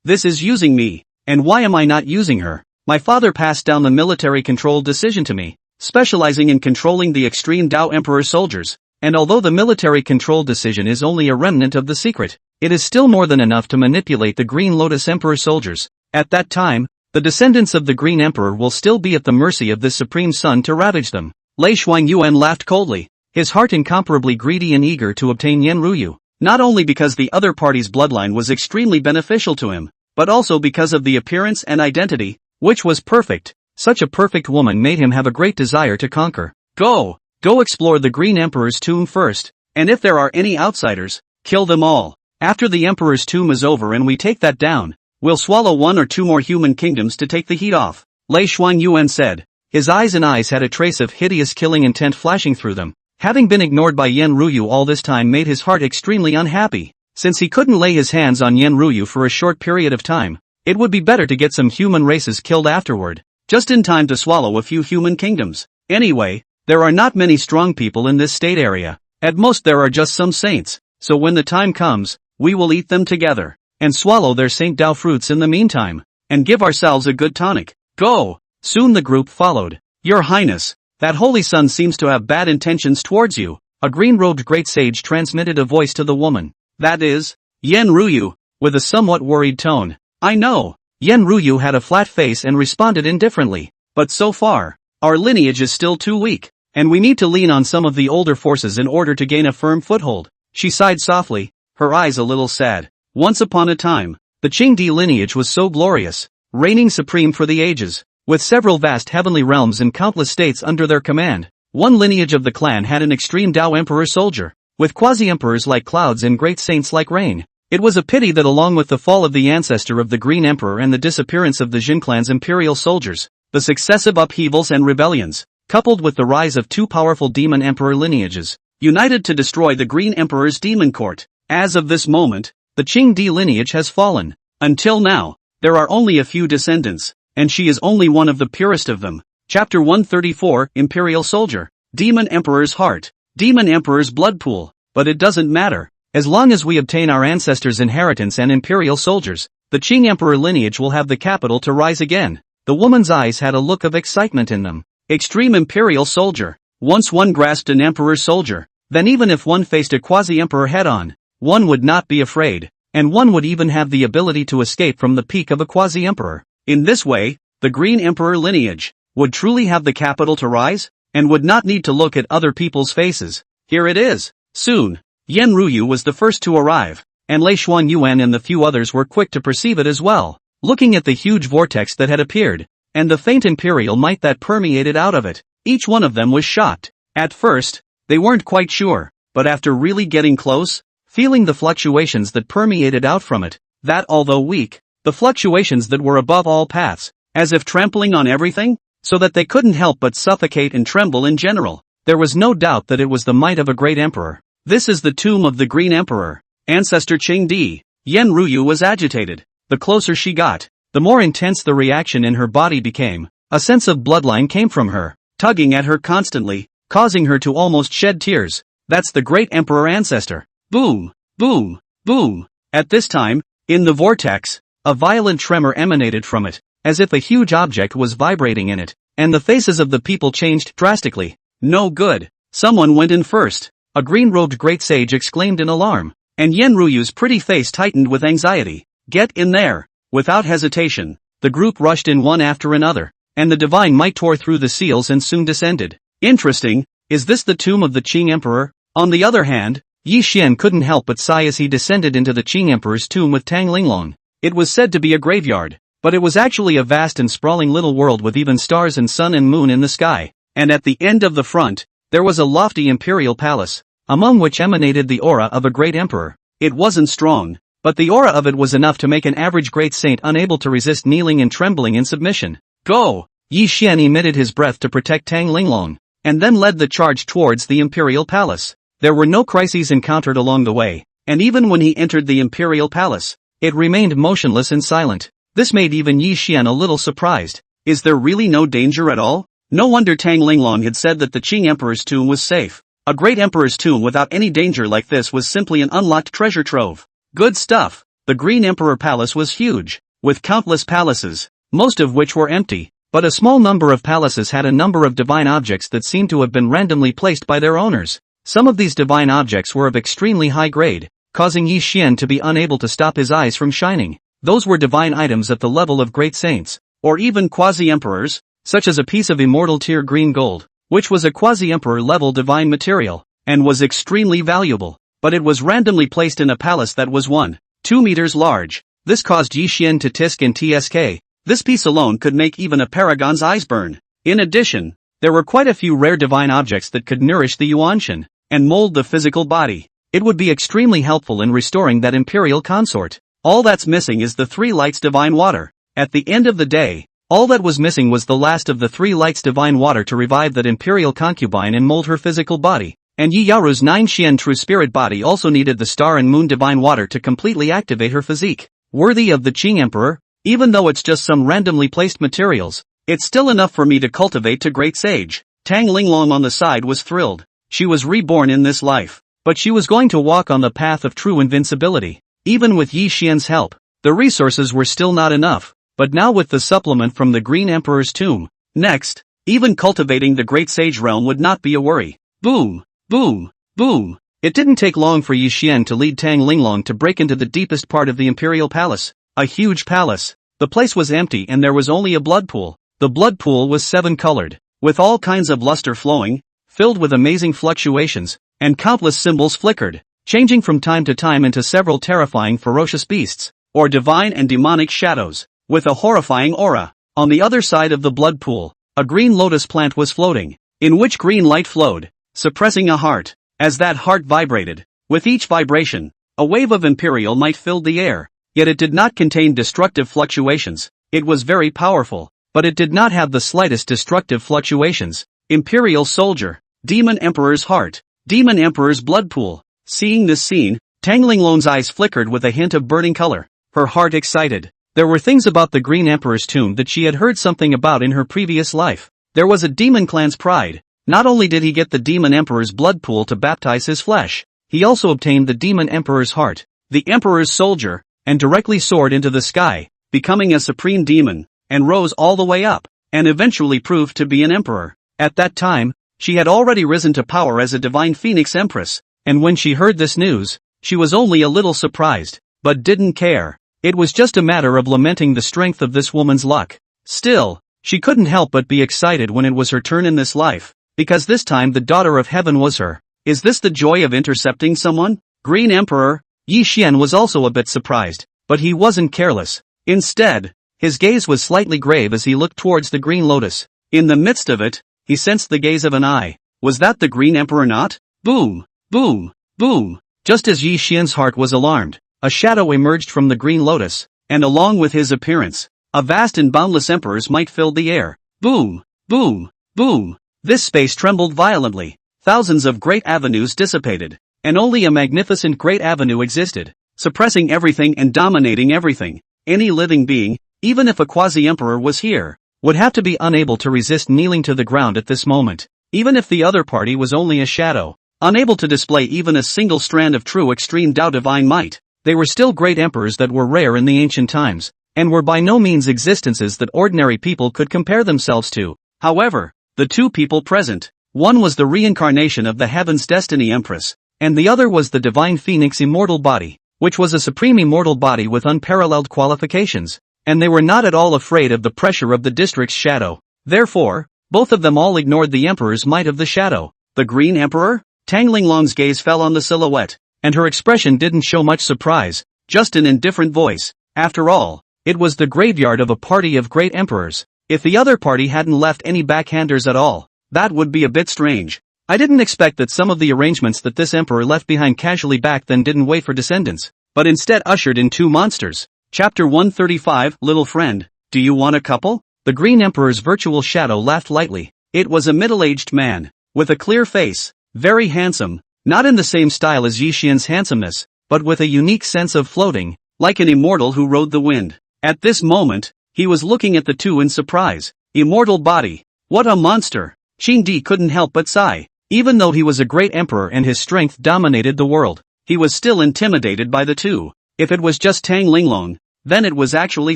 This is using me, and why am I not using her? My father passed down the military-controlled decision to me, specializing in controlling the extreme Dao Emperor soldiers, and although the military-controlled decision is only a remnant of the secret, it is still more than enough to manipulate the Green Lotus Emperor soldiers. At that time, the descendants of the Green Emperor will still be at the mercy of this supreme sun to ravage them. Lei Wuyuan laughed coldly, his heart incomparably greedy and eager to obtain Yenryu, not only because the other party's bloodline was extremely beneficial to him, but also because of the appearance and identity, which was perfect. Such a perfect woman made him have a great desire to conquer. Go explore the Green Emperor's tomb first, and if there are any outsiders, kill them all. After the Emperor's tomb is over and we take that down, we'll swallow 1 or 2 more human kingdoms to take the heat off. Lei Wuyuan said. His eyes had a trace of hideous killing intent flashing through them. Having been ignored by Yenryu all this time made his heart extremely unhappy. Since he couldn't lay his hands on Yenryu for a short period of time, it would be better to get some human races killed afterward, just in time to swallow a few human kingdoms. Anyway, there are not many strong people in this state area. At most there are just some saints, so when the time comes, we will eat them together, and swallow their Saint Dao fruits in the meantime, and give ourselves a good tonic. Go! Soon the group followed. Your Highness, that holy sun seems to have bad intentions towards you, a green-robed great sage transmitted a voice to the woman. That is, Yen Ruyu, with a somewhat worried tone. I know. Yen Ruyu had a flat face and responded indifferently. But so far, our lineage is still too weak, and we need to lean on some of the older forces in order to gain a firm foothold. She sighed softly, her eyes a little sad. Once upon a time, the Qingdi lineage was so glorious, reigning supreme for the ages, with several vast heavenly realms and countless states under their command. One lineage of the clan had an extreme Tao emperor soldier, with quasi-emperors like clouds and great saints like rain. It was a pity that along with the fall of the ancestor of the Green Emperor and the disappearance of the Jin clan's imperial soldiers, the successive upheavals and rebellions, coupled with the rise of two powerful demon emperor lineages, united to destroy the Green Emperor's demon court. As of this moment, the Qingdi lineage has fallen. Until now, there are only a few descendants, and she is only one of the purest of them. Chapter 134, Imperial Soldier. Demon Emperor's Heart. Demon Emperor's blood pool. But it doesn't matter. As long as we obtain our ancestors' inheritance and imperial soldiers, the Qing Emperor lineage will have the capital to rise again. The woman's eyes had a look of excitement in them. Extreme imperial soldier. Once one grasped an emperor's soldier, then even if one faced a quasi-emperor head-on, one would not be afraid, and one would even have the ability to escape from the peak of a quasi-emperor. In this way, the Green Emperor lineage would truly have the capital to rise, and would not need to look at other people's faces. Here it is. Soon, Yen Ruyu was the first to arrive, and Lei Xuan Yuan and the few others were quick to perceive it as well, looking at the huge vortex that had appeared, and the faint imperial might that permeated out of it. Each one of them was shocked. At first, they weren't quite sure, but after really getting close, feeling the fluctuations that permeated out from it, that although weak, the fluctuations that were above all paths, as if trampling on everything, so that they couldn't help but suffocate and tremble in general. There was no doubt that it was the might of a great emperor. This is the tomb of the Green Emperor, Ancestor Qingdi. Yen Ruyu was agitated. The closer she got, the more intense the reaction in her body became. A sense of bloodline came from her, tugging at her constantly, causing her to almost shed tears. That's the great emperor ancestor. Boom, boom, boom. At this time, in the vortex, a violent tremor emanated from it, as if a huge object was vibrating in it, and the faces of the people changed drastically. No good. Someone went in first. A green-robed great sage exclaimed in alarm, and Yen Ruyu's pretty face tightened with anxiety. Get in there. Without hesitation, the group rushed in one after another, and the divine might tore through the seals and soon descended. Interesting, is this the tomb of the Qing Emperor? On the other hand, Yi Xian couldn't help but sigh as he descended into the Qing Emperor's tomb with Tang Linglong. It was said to be a graveyard, but it was actually a vast and sprawling little world with even stars and sun and moon in the sky, and at the end of the front, there was a lofty imperial palace, among which emanated the aura of a great emperor. It wasn't strong, but the aura of it was enough to make an average great saint unable to resist kneeling and trembling in submission. Go! Yi Xian emitted his breath to protect Tang Linglong, and then led the charge towards the imperial palace. There were no crises encountered along the way, and even when he entered the imperial palace, it remained motionless and silent. This made even Yi Xian a little surprised. Is there really no danger at all? No wonder Tang Linglong had said that the Qing Emperor's tomb was safe. A great emperor's tomb without any danger like this was simply an unlocked treasure trove. Good stuff. The Green Emperor Palace was huge, with countless palaces, most of which were empty, but a small number of palaces had a number of divine objects that seemed to have been randomly placed by their owners. Some of these divine objects were of extremely high grade, causing Yi Xian to be unable to stop his eyes from shining. Those were divine items at the level of great saints, or even quasi-emperors, such as a piece of immortal tier green gold, which was a quasi-emperor level divine material, and was extremely valuable, but it was randomly placed in a palace that was 1.2 meters large. This caused Yi Xian to tisk and tsk. This piece alone could make even a paragon's eyes burn. In addition, there were quite a few rare divine objects that could nourish the Yuanshan, and mold the physical body. It would be extremely helpful in restoring that imperial consort. All that's missing is the 3 lights divine water. At the end of the day, all that was missing was the last of the 3 lights divine water to revive that imperial concubine and mold her physical body. And Yi Yaru's 9 Xian true spirit body also needed the star and moon divine water to completely activate her physique. Worthy of the Qing Emperor, even though it's just some randomly placed materials, it's still enough for me to cultivate to great sage. Tang Linglong on the side was thrilled. She was reborn in this life, but she was going to walk on the path of true invincibility. Even with Yi Xian's help, the resources were still not enough. But now with the supplement from the Green Emperor's tomb, Next, even cultivating the great sage realm would not be a worry. Boom, boom, boom. It didn't take long for Yi Xian to lead Tang Linglong to break into the deepest part of the Imperial Palace. A huge palace. The place was empty and there was only a blood pool. The blood pool was 7-colored, with all kinds of luster flowing, filled with amazing fluctuations, and countless symbols flickered, changing from time to time into several terrifying ferocious beasts, or divine and demonic shadows, with a horrifying aura. On the other side of the blood pool, a green lotus plant was floating, in which green light flowed, suppressing a heart. As that heart vibrated, with each vibration, a wave of imperial might filled the air, yet it did not contain destructive fluctuations. It was very powerful, but it did not have the slightest destructive fluctuations. Imperial soldier, demon emperor's heart, demon emperor's blood pool. Seeing this scene, Tang Linglong's eyes flickered with a hint of burning color, her heart excited. There were things about the Green Emperor's tomb that she had heard something about in her previous life. There was a demon clan's pride. Not only did he get the demon emperor's blood pool to baptize his flesh, he also obtained the demon emperor's heart, the emperor's soldier, and directly soared into the sky, becoming a supreme demon, and rose all the way up, and eventually proved to be an emperor. At that time, she had already risen to power as a divine phoenix empress, and when she heard this news, she was only a little surprised, but didn't care. It was just a matter of lamenting the strength of this woman's luck. Still, she couldn't help but be excited when it was her turn in this life, because this time the daughter of heaven was her. Is this the joy of intercepting someone? Green Emperor? Yi Xian was also a bit surprised, but he wasn't careless. Instead, his gaze was slightly grave as he looked towards the green lotus. In the midst of it, he sensed the gaze of an eye. Was that the Green Emperor not? Boom! Boom! Boom! Just as Yi Xian's heart was alarmed, a shadow emerged from the green lotus, and along with his appearance, a vast and boundless emperor's might filled the air. Boom! Boom! Boom! This space trembled violently. Thousands of great avenues dissipated, and only a magnificent great avenue existed, suppressing everything and dominating everything. Any living being, even if a quasi-emperor was here, would have to be unable to resist kneeling to the ground at this moment. Even if the other party was only a shadow, unable to display even a single strand of true extreme Tao divine might, they were still great emperors that were rare in the ancient times, and were by no means existences that ordinary people could compare themselves to. However, the two people present, one was the reincarnation of the Heaven's Destiny Empress, and the other was the Divine Phoenix immortal body, which was a supreme immortal body with unparalleled qualifications, and they were not at all afraid of the pressure of the district's shadow. Therefore, both of them all ignored the Emperor's might of the shadow. The Green Emperor? Tang Linglong's gaze fell on the silhouette, and her expression didn't show much surprise, just an indifferent voice. After all, it was the graveyard of a party of great emperors. If the other party hadn't left any backhanders at all, that would be a bit strange. I didn't expect that some of the arrangements that this emperor left behind casually back then didn't wait for descendants, but instead ushered in two monsters. Chapter 135, Little Friend, do you want a couple? The Green Emperor's virtual shadow laughed lightly. It was a middle-aged man, with a clear face, very handsome, not in the same style as Yi Xian's handsomeness, but with a unique sense of floating, like an immortal who rode the wind. At this moment, he was looking at the two in surprise. Immortal body. What a monster! Qing Di couldn't help but sigh. Even though he was a great emperor and his strength dominated the world, he was still intimidated by the two. If it was just Tang Linglong, then it was actually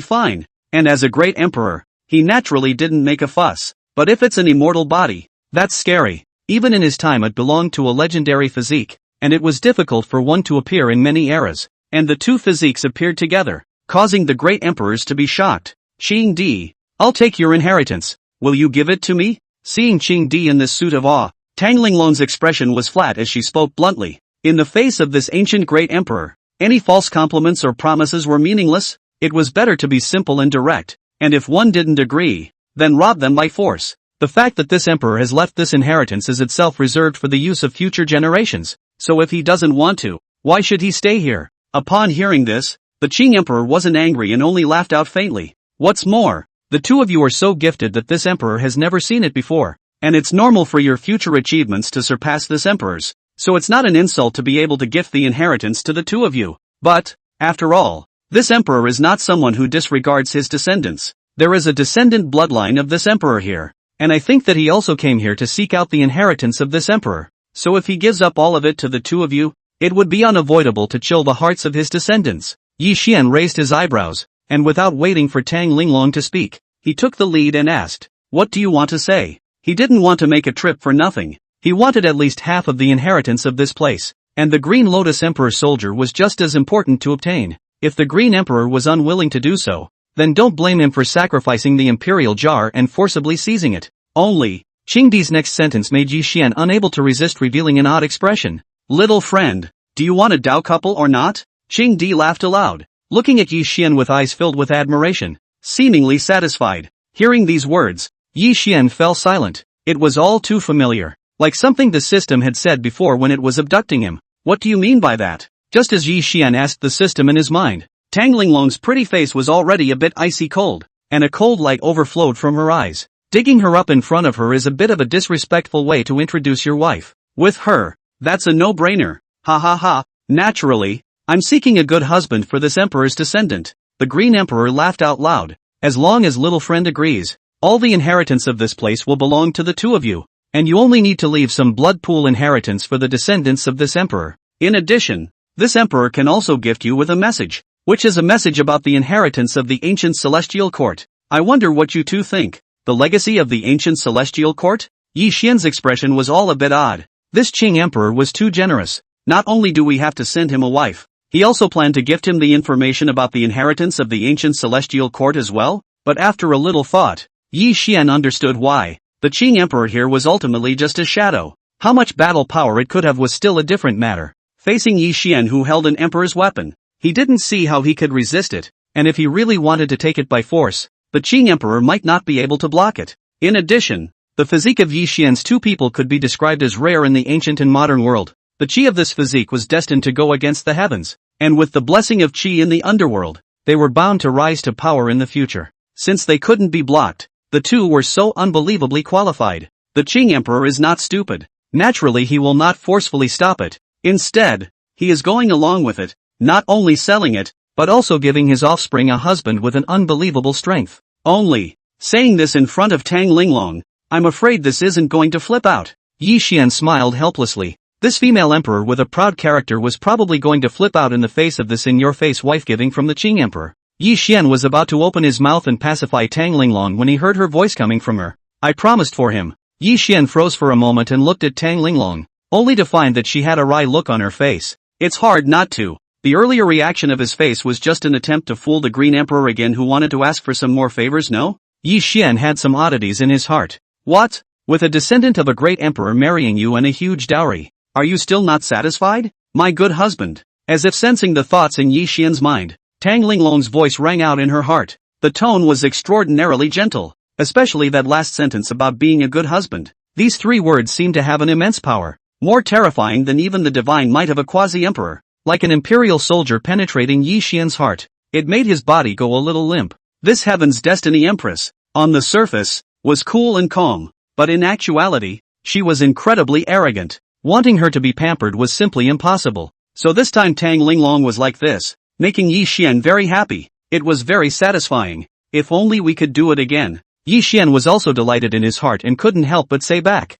fine. And as a great emperor, he naturally didn't make a fuss. But if it's an immortal body, that's scary. Even in his time it belonged to a legendary physique, and it was difficult for one to appear in many eras. And the two physiques appeared together, causing the great emperors to be shocked. Qing Di, I'll take your inheritance. Will you give it to me? Seeing Qing Di in this suit of awe, Tang Linglong's expression was flat as she spoke bluntly. In the face of this ancient great emperor, any false compliments or promises were meaningless. It was better to be simple and direct, and if one didn't agree, then rob them by force. The fact that this emperor has left this inheritance is itself reserved for the use of future generations, so if he doesn't want to, why should he stay here? Upon hearing this, the Qing emperor wasn't angry and only laughed out faintly. What's more, the two of you are so gifted that this emperor has never seen it before, and it's normal for your future achievements to surpass this emperor's, so it's not an insult to be able to gift the inheritance to the two of you. But, after all, this emperor is not someone who disregards his descendants. There is a descendant bloodline of this emperor here, and I think that he also came here to seek out the inheritance of this emperor, so if he gives up all of it to the two of you, it would be unavoidable to chill the hearts of his descendants. Yi Xian raised his eyebrows, and without waiting for Tang Linglong to speak, he took the lead and asked, What do you want to say? He didn't want to make a trip for nothing. He wanted at least half of the inheritance of this place, and the Green Lotus Emperor soldier was just as important to obtain. If the Green Emperor was unwilling to do so, then don't blame him for sacrificing the Imperial jar and forcibly seizing it. Only, Qingdi's next sentence made Yi Xian unable to resist revealing an odd expression. Little friend, do you want a Dao couple or not? Qingdi laughed aloud, looking at Yi Xian with eyes filled with admiration, seemingly satisfied. Hearing these words, Yi Xian fell silent. It was all too familiar, like something the system had said before when it was abducting him. What do you mean by that? Just as Yi Xian asked the system in his mind, Tang Linglong's pretty face was already a bit icy cold, and a cold light overflowed from her eyes. Digging her up in front of her is a bit of a disrespectful way to introduce your wife. With her, that's a no-brainer. Ha ha ha. Naturally, I'm seeking a good husband for this emperor's descendant. The Green Emperor laughed out loud. As long as little friend agrees, all the inheritance of this place will belong to the two of you, and you only need to leave some blood pool inheritance for the descendants of this emperor. In addition, this emperor can also gift you with a message, which is a message about the inheritance of the ancient celestial court. I wonder what you two think. The legacy of the ancient celestial court? Yi Xian's expression was all a bit odd. This Qing emperor was too generous. Not only do we have to send him a wife, he also planned to gift him the information about the inheritance of the ancient celestial court as well? But after a little thought, Yi Xian understood why. The Qing emperor here was ultimately just a shadow. How much battle power it could have was still a different matter. Facing Yi Xian, who held an emperor's weapon, he didn't see how he could resist it, and if he really wanted to take it by force, the Qing emperor might not be able to block it. In addition, the physique of Yi Xian's two people could be described as rare in the ancient and modern world. The qi of this physique was destined to go against the heavens, and with the blessing of qi in the underworld, they were bound to rise to power in the future. Since they couldn't be blocked, the two were so unbelievably qualified. The Qing emperor is not stupid. Naturally, he will not forcefully stop it. Instead, he is going along with it, not only selling it, but also giving his offspring a husband with an unbelievable strength. Only, saying this in front of Tang Linglong, I'm afraid this isn't going to flip out. Yi Xian smiled helplessly. This female emperor with a proud character was probably going to flip out in the face of this in-your-face wife-giving from the Qing emperor. Yi Xian was about to open his mouth and pacify Tang Linglong when he heard her voice coming from her. I promised for him. Yi Xian froze for a moment and looked at Tang Linglong, only to find that she had a wry look on her face. It's hard not to. The earlier reaction of his face was just an attempt to fool the Green Emperor again, who wanted to ask for some more favors. No? Yi Xian had some oddities in his heart. What? With a descendant of a great emperor marrying you and a huge dowry, are you still not satisfied? My good husband. As if sensing the thoughts in Yi Xian's mind, Tang Linglong's voice rang out in her heart. The tone was extraordinarily gentle, especially that last sentence about being a good husband. These three words seemed to have an immense power, more terrifying than even the divine might of a quasi-emperor. Like an imperial soldier penetrating Yi Xian's heart, it made his body go a little limp. This Heaven's Destiny Empress, on the surface, was cool and calm, but in actuality, she was incredibly arrogant. Wanting her to be pampered was simply impossible. So this time Tang Linglong was like this, making Yi Xian very happy. It was very satisfying. If only we could do it again. Yi Xian was also delighted in his heart and couldn't help but say back,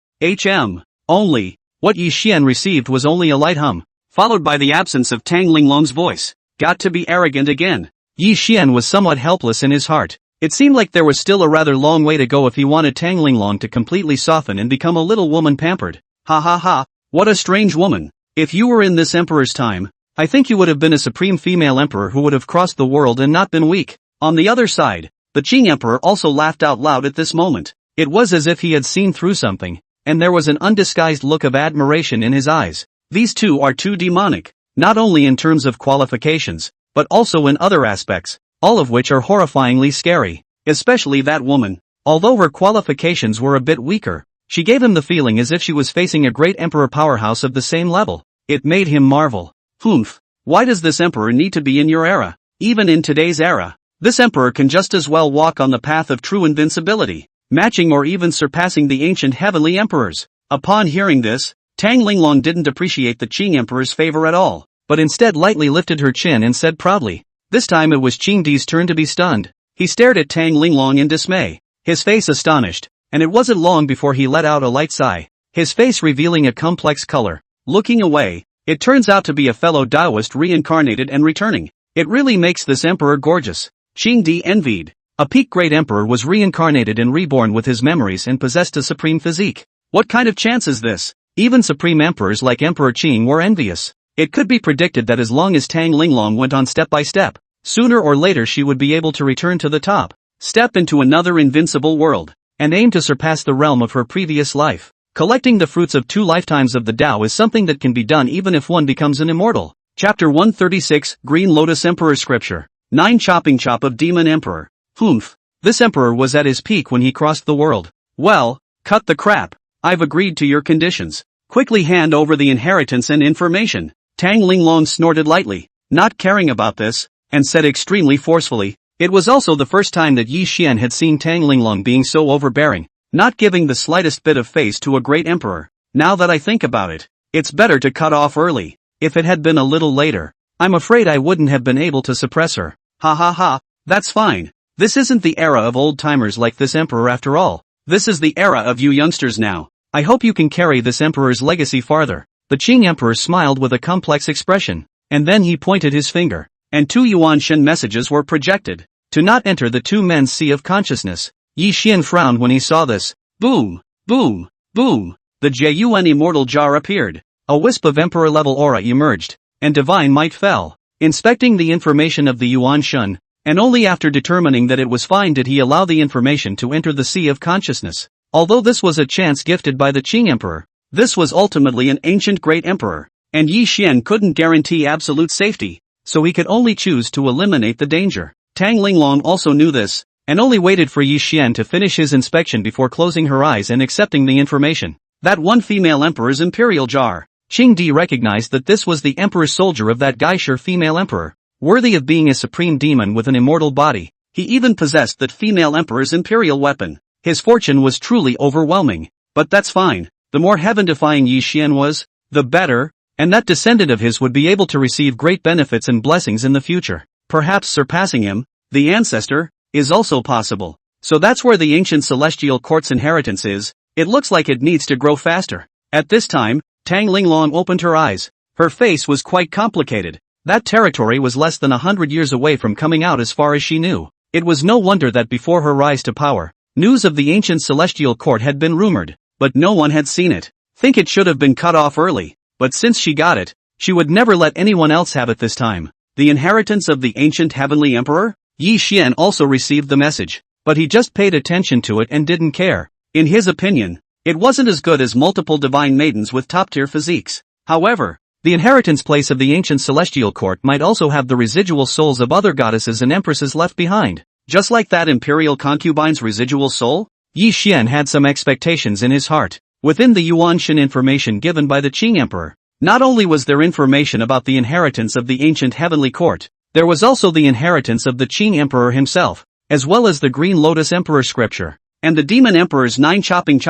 Only, what Yi Xian received was only a light hum, followed by the absence of Tang Linglong's voice. Got to be arrogant again. Yi Xian was somewhat helpless in his heart. It seemed like there was still a rather long way to go if he wanted Tang Linglong to completely soften and become a little woman pampered. Ha ha ha, what a strange woman. If you were in this emperor's time, I think you would have been a supreme female emperor who would have crossed the world and not been weak. On the other side, the Qing emperor also laughed out loud at this moment. It was as if he had seen through something, and there was an undisguised look of admiration in his eyes. These two are too demonic, not only in terms of qualifications, but also in other aspects, all of which are horrifyingly scary. Especially that woman. Although her qualifications were a bit weaker, she gave him the feeling as if she was facing a great emperor powerhouse of the same level. It made him marvel. Humph, why does this emperor need to be in your era? Even in today's era, this emperor can just as well walk on the path of true invincibility, matching or even surpassing the ancient heavenly emperors. Upon hearing this, Tang Linglong didn't appreciate the Qing emperor's favor at all, but instead lightly lifted her chin and said proudly. This time it was Qingdi's turn to be stunned. He stared at Tang Linglong in dismay, his face astonished, and it wasn't long before he let out a light sigh, his face revealing a complex color. Looking away, it turns out to be a fellow Taoist reincarnated and returning. It really makes this emperor gorgeous. Qingdi envied. A peak great emperor was reincarnated and reborn with his memories and possessed a supreme physique. What kind of chance is this? Even supreme emperors like Emperor Qing were envious. It could be predicted that as long as Tang Linglong went on step by step, sooner or later she would be able to return to the top, step into another invincible world, and aim to surpass the realm of her previous life. Collecting the fruits of 2 lifetimes of the Tao is something that can be done even if one becomes an immortal. Chapter 136, Green Lotus Emperor Scripture. 9 Chopping Chop of Demon Emperor. Humph. This emperor was at his peak when he crossed the world. Well, cut the crap. I've agreed to your conditions. Quickly hand over the inheritance and information. Tang Linglong snorted lightly, not caring about this, and said extremely forcefully. It was also the first time that Yi Xian had seen Tang Linglong being so overbearing, not giving the slightest bit of face to a great emperor. Now that I think about it, it's better to cut off early. If it had been a little later, I'm afraid I wouldn't have been able to suppress her. Ha ha ha, that's fine. This isn't the era of old-timers like this emperor after all. This is the era of you youngsters now. I hope you can carry this emperor's legacy farther. The Qing emperor smiled with a complex expression, and then he pointed his finger, and 2 Yuan Shen messages were projected. To not enter the 2 men's sea of consciousness. Yi Xian frowned when he saw this. Boom, boom, boom. The Juyuan immortal jar appeared. A wisp of emperor-level aura emerged, and divine might fell. Inspecting the information of the Yuan Shen, and only after determining that it was fine did he allow the information to enter the sea of consciousness. Although this was a chance gifted by the Qing emperor, this was ultimately an ancient great emperor, and Yi Xian couldn't guarantee absolute safety, so he could only choose to eliminate the danger. Tang Linglong also knew this, and only waited for Yi Xian to finish his inspection before closing her eyes and accepting the information. That one female emperor's imperial jar. Qing Di recognized that this was the emperor's soldier of that geisha female emperor, worthy of being a supreme demon with an immortal body. He even possessed that female emperor's imperial weapon. His fortune was truly overwhelming, but that's fine. The more heaven-defying Yi Xian was, the better, and that descendant of his would be able to receive great benefits and blessings in the future. Perhaps surpassing him, the ancestor, is also possible. So that's where the ancient celestial court's inheritance is. It looks like it needs to grow faster. At this time, Tang Linglong opened her eyes. Her face was quite complicated. That territory was less than 100 years away from coming out as far as she knew. It was no wonder that before her rise to power, news of the ancient celestial court had been rumored, but no one had seen it. Think it should have been cut off early, but since she got it, she would never let anyone else have it this time. The inheritance of the ancient heavenly emperor? Yi Xian also received the message, but he just paid attention to it and didn't care. In his opinion, it wasn't as good as multiple divine maidens with top-tier physiques. However, the inheritance place of the ancient celestial court might also have the residual souls of other goddesses and empresses left behind. Just like that imperial concubine's residual soul, Yi Xian had some expectations in his heart. Within the Yuan Shen information given by the Qing emperor, not only was there information about the inheritance of the ancient heavenly court, there was also the inheritance of the Qing emperor himself, as well as the Green Lotus Emperor scripture, and the demon emperor's 9 chopping.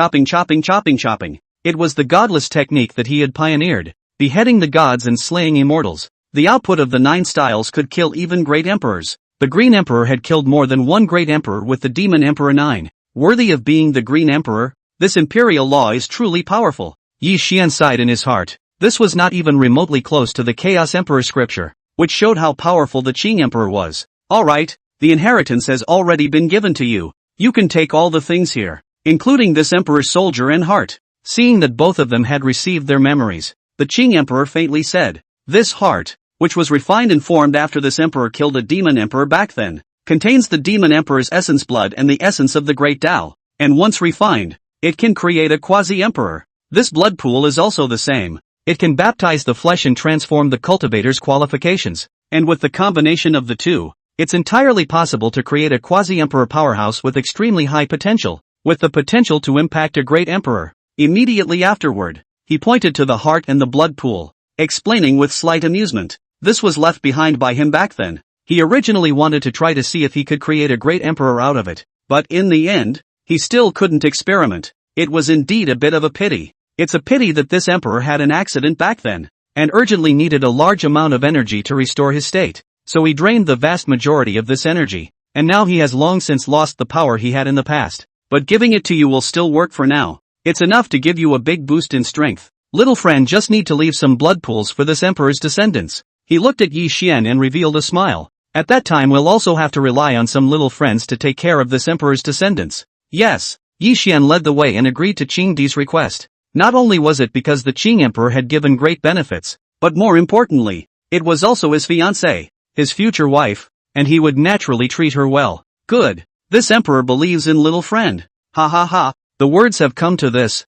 It was the godless technique that he had pioneered, beheading the gods and slaying immortals. The output of the 9 styles could kill even great emperors. The Green Emperor had killed more than one great emperor with the Demon Emperor 9. Worthy of being the Green Emperor, this imperial law is truly powerful. Yi Xian sighed in his heart. This was not even remotely close to the Chaos Emperor scripture, which showed how powerful the Qing Emperor was. Alright, the inheritance has already been given to you. You can take all the things here, including this Emperor's soldier and heart. Seeing that both of them had received their memories, the Qing Emperor faintly said, "This heart, which was refined and formed after this emperor killed a demon emperor back then, contains the demon emperor's essence blood and the essence of the great Tao, and once refined, it can create a quasi-emperor. This blood pool is also the same. It can baptize the flesh and transform the cultivator's qualifications, and with the combination of the two, it's entirely possible to create a quasi-emperor powerhouse with extremely high potential, with the potential to impact a great emperor." Immediately afterward, he pointed to the heart and the blood pool, explaining with slight amusement. This was left behind by him back then. He originally wanted to try to see if he could create a great emperor out of it, but in the end, he still couldn't experiment. It was indeed a bit of a pity. It's a pity that this emperor had an accident back then, and urgently needed a large amount of energy to restore his state, so he drained the vast majority of this energy, and now he has long since lost the power he had in the past. But giving it to you will still work for now. It's enough to give you a big boost in strength. Little friend just need to leave some blood pools for this emperor's descendants. He looked at Yi Xian and revealed a smile. At that time we'll also have to rely on some little friends to take care of this emperor's descendants. Yes, Yi Xian led the way and agreed to Qing Di's request. Not only was it because the Qing emperor had given great benefits, but more importantly, it was also his fiancée, his future wife, and he would naturally treat her well. Good. This emperor believes in little friend. Ha ha ha. The words have come to this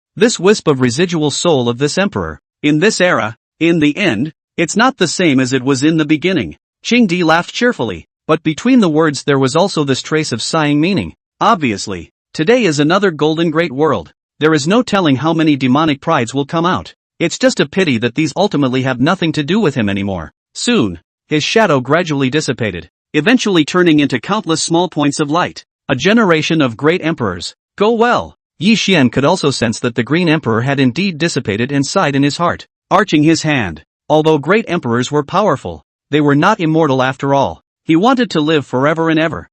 wisp of residual soul of this emperor. In this era, in the end, it's not the same as it was in the beginning. Qing Di laughed cheerfully, but between the words there was also this trace of sighing meaning. Obviously, today is another golden great world. There is no telling how many demonic prides will come out. It's just a pity that these ultimately have nothing to do with him anymore. Soon, his shadow gradually dissipated, eventually turning into countless small points of light. A generation of great emperors. Go well. Yi Xian could also sense that the Green Emperor had indeed dissipated and sighed in his heart, arching his hand. Although great emperors were powerful, they were not immortal after all. He wanted to live forever and ever,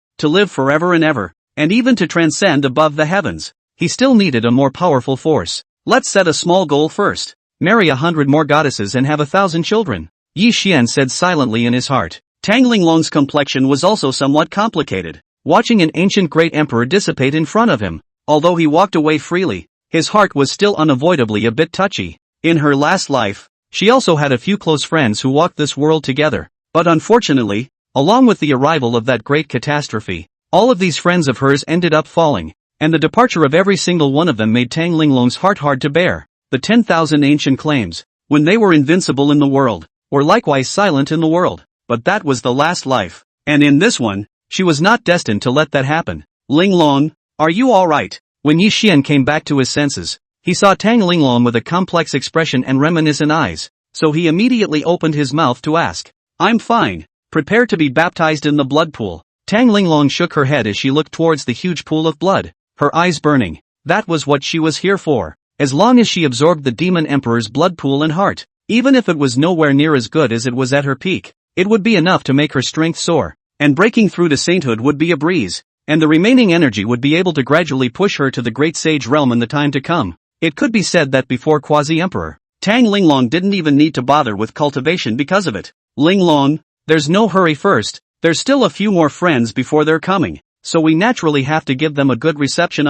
and even to transcend above the heavens. He still needed a more powerful force. Let's set a small goal first. Marry 100 more goddesses and have 1,000 children. Yi Xian said silently in his heart. Tang Linglong's complexion was also somewhat complicated. Watching an ancient great emperor dissipate in front of him, although he walked away freely, his heart was still unavoidably a bit touchy. In her last life, she also had a few close friends who walked this world together, but unfortunately, along with the arrival of that great catastrophe, all of these friends of hers ended up falling, and the departure of every single one of them made Tang Linglong's heart hard to bear. The 10,000 ancient claims, when they were invincible in the world, were likewise silent in the world, but that was the last life, and in this one, she was not destined to let that happen. Linglong, are you alright? When Yi Xian came back to his senses, he saw Tang Linglong with a complex expression and reminiscent eyes, so he immediately opened his mouth to ask. I'm fine. Prepare to be baptized in the blood pool. Tang Linglong shook her head as she looked towards the huge pool of blood, her eyes burning. That was what she was here for. As long as she absorbed the demon emperor's blood pool and heart, even if it was nowhere near as good as it was at her peak, it would be enough to make her strength soar. And breaking through to sainthood would be a breeze, and the remaining energy would be able to gradually push her to the great sage realm in the time to come. It could be said that before Quasi-emperor, Tang Linglong didn't even need to bother with cultivation because of it. Linglong, there's no hurry first, there's still a few more friends before they're coming, so we naturally have to give them a good reception.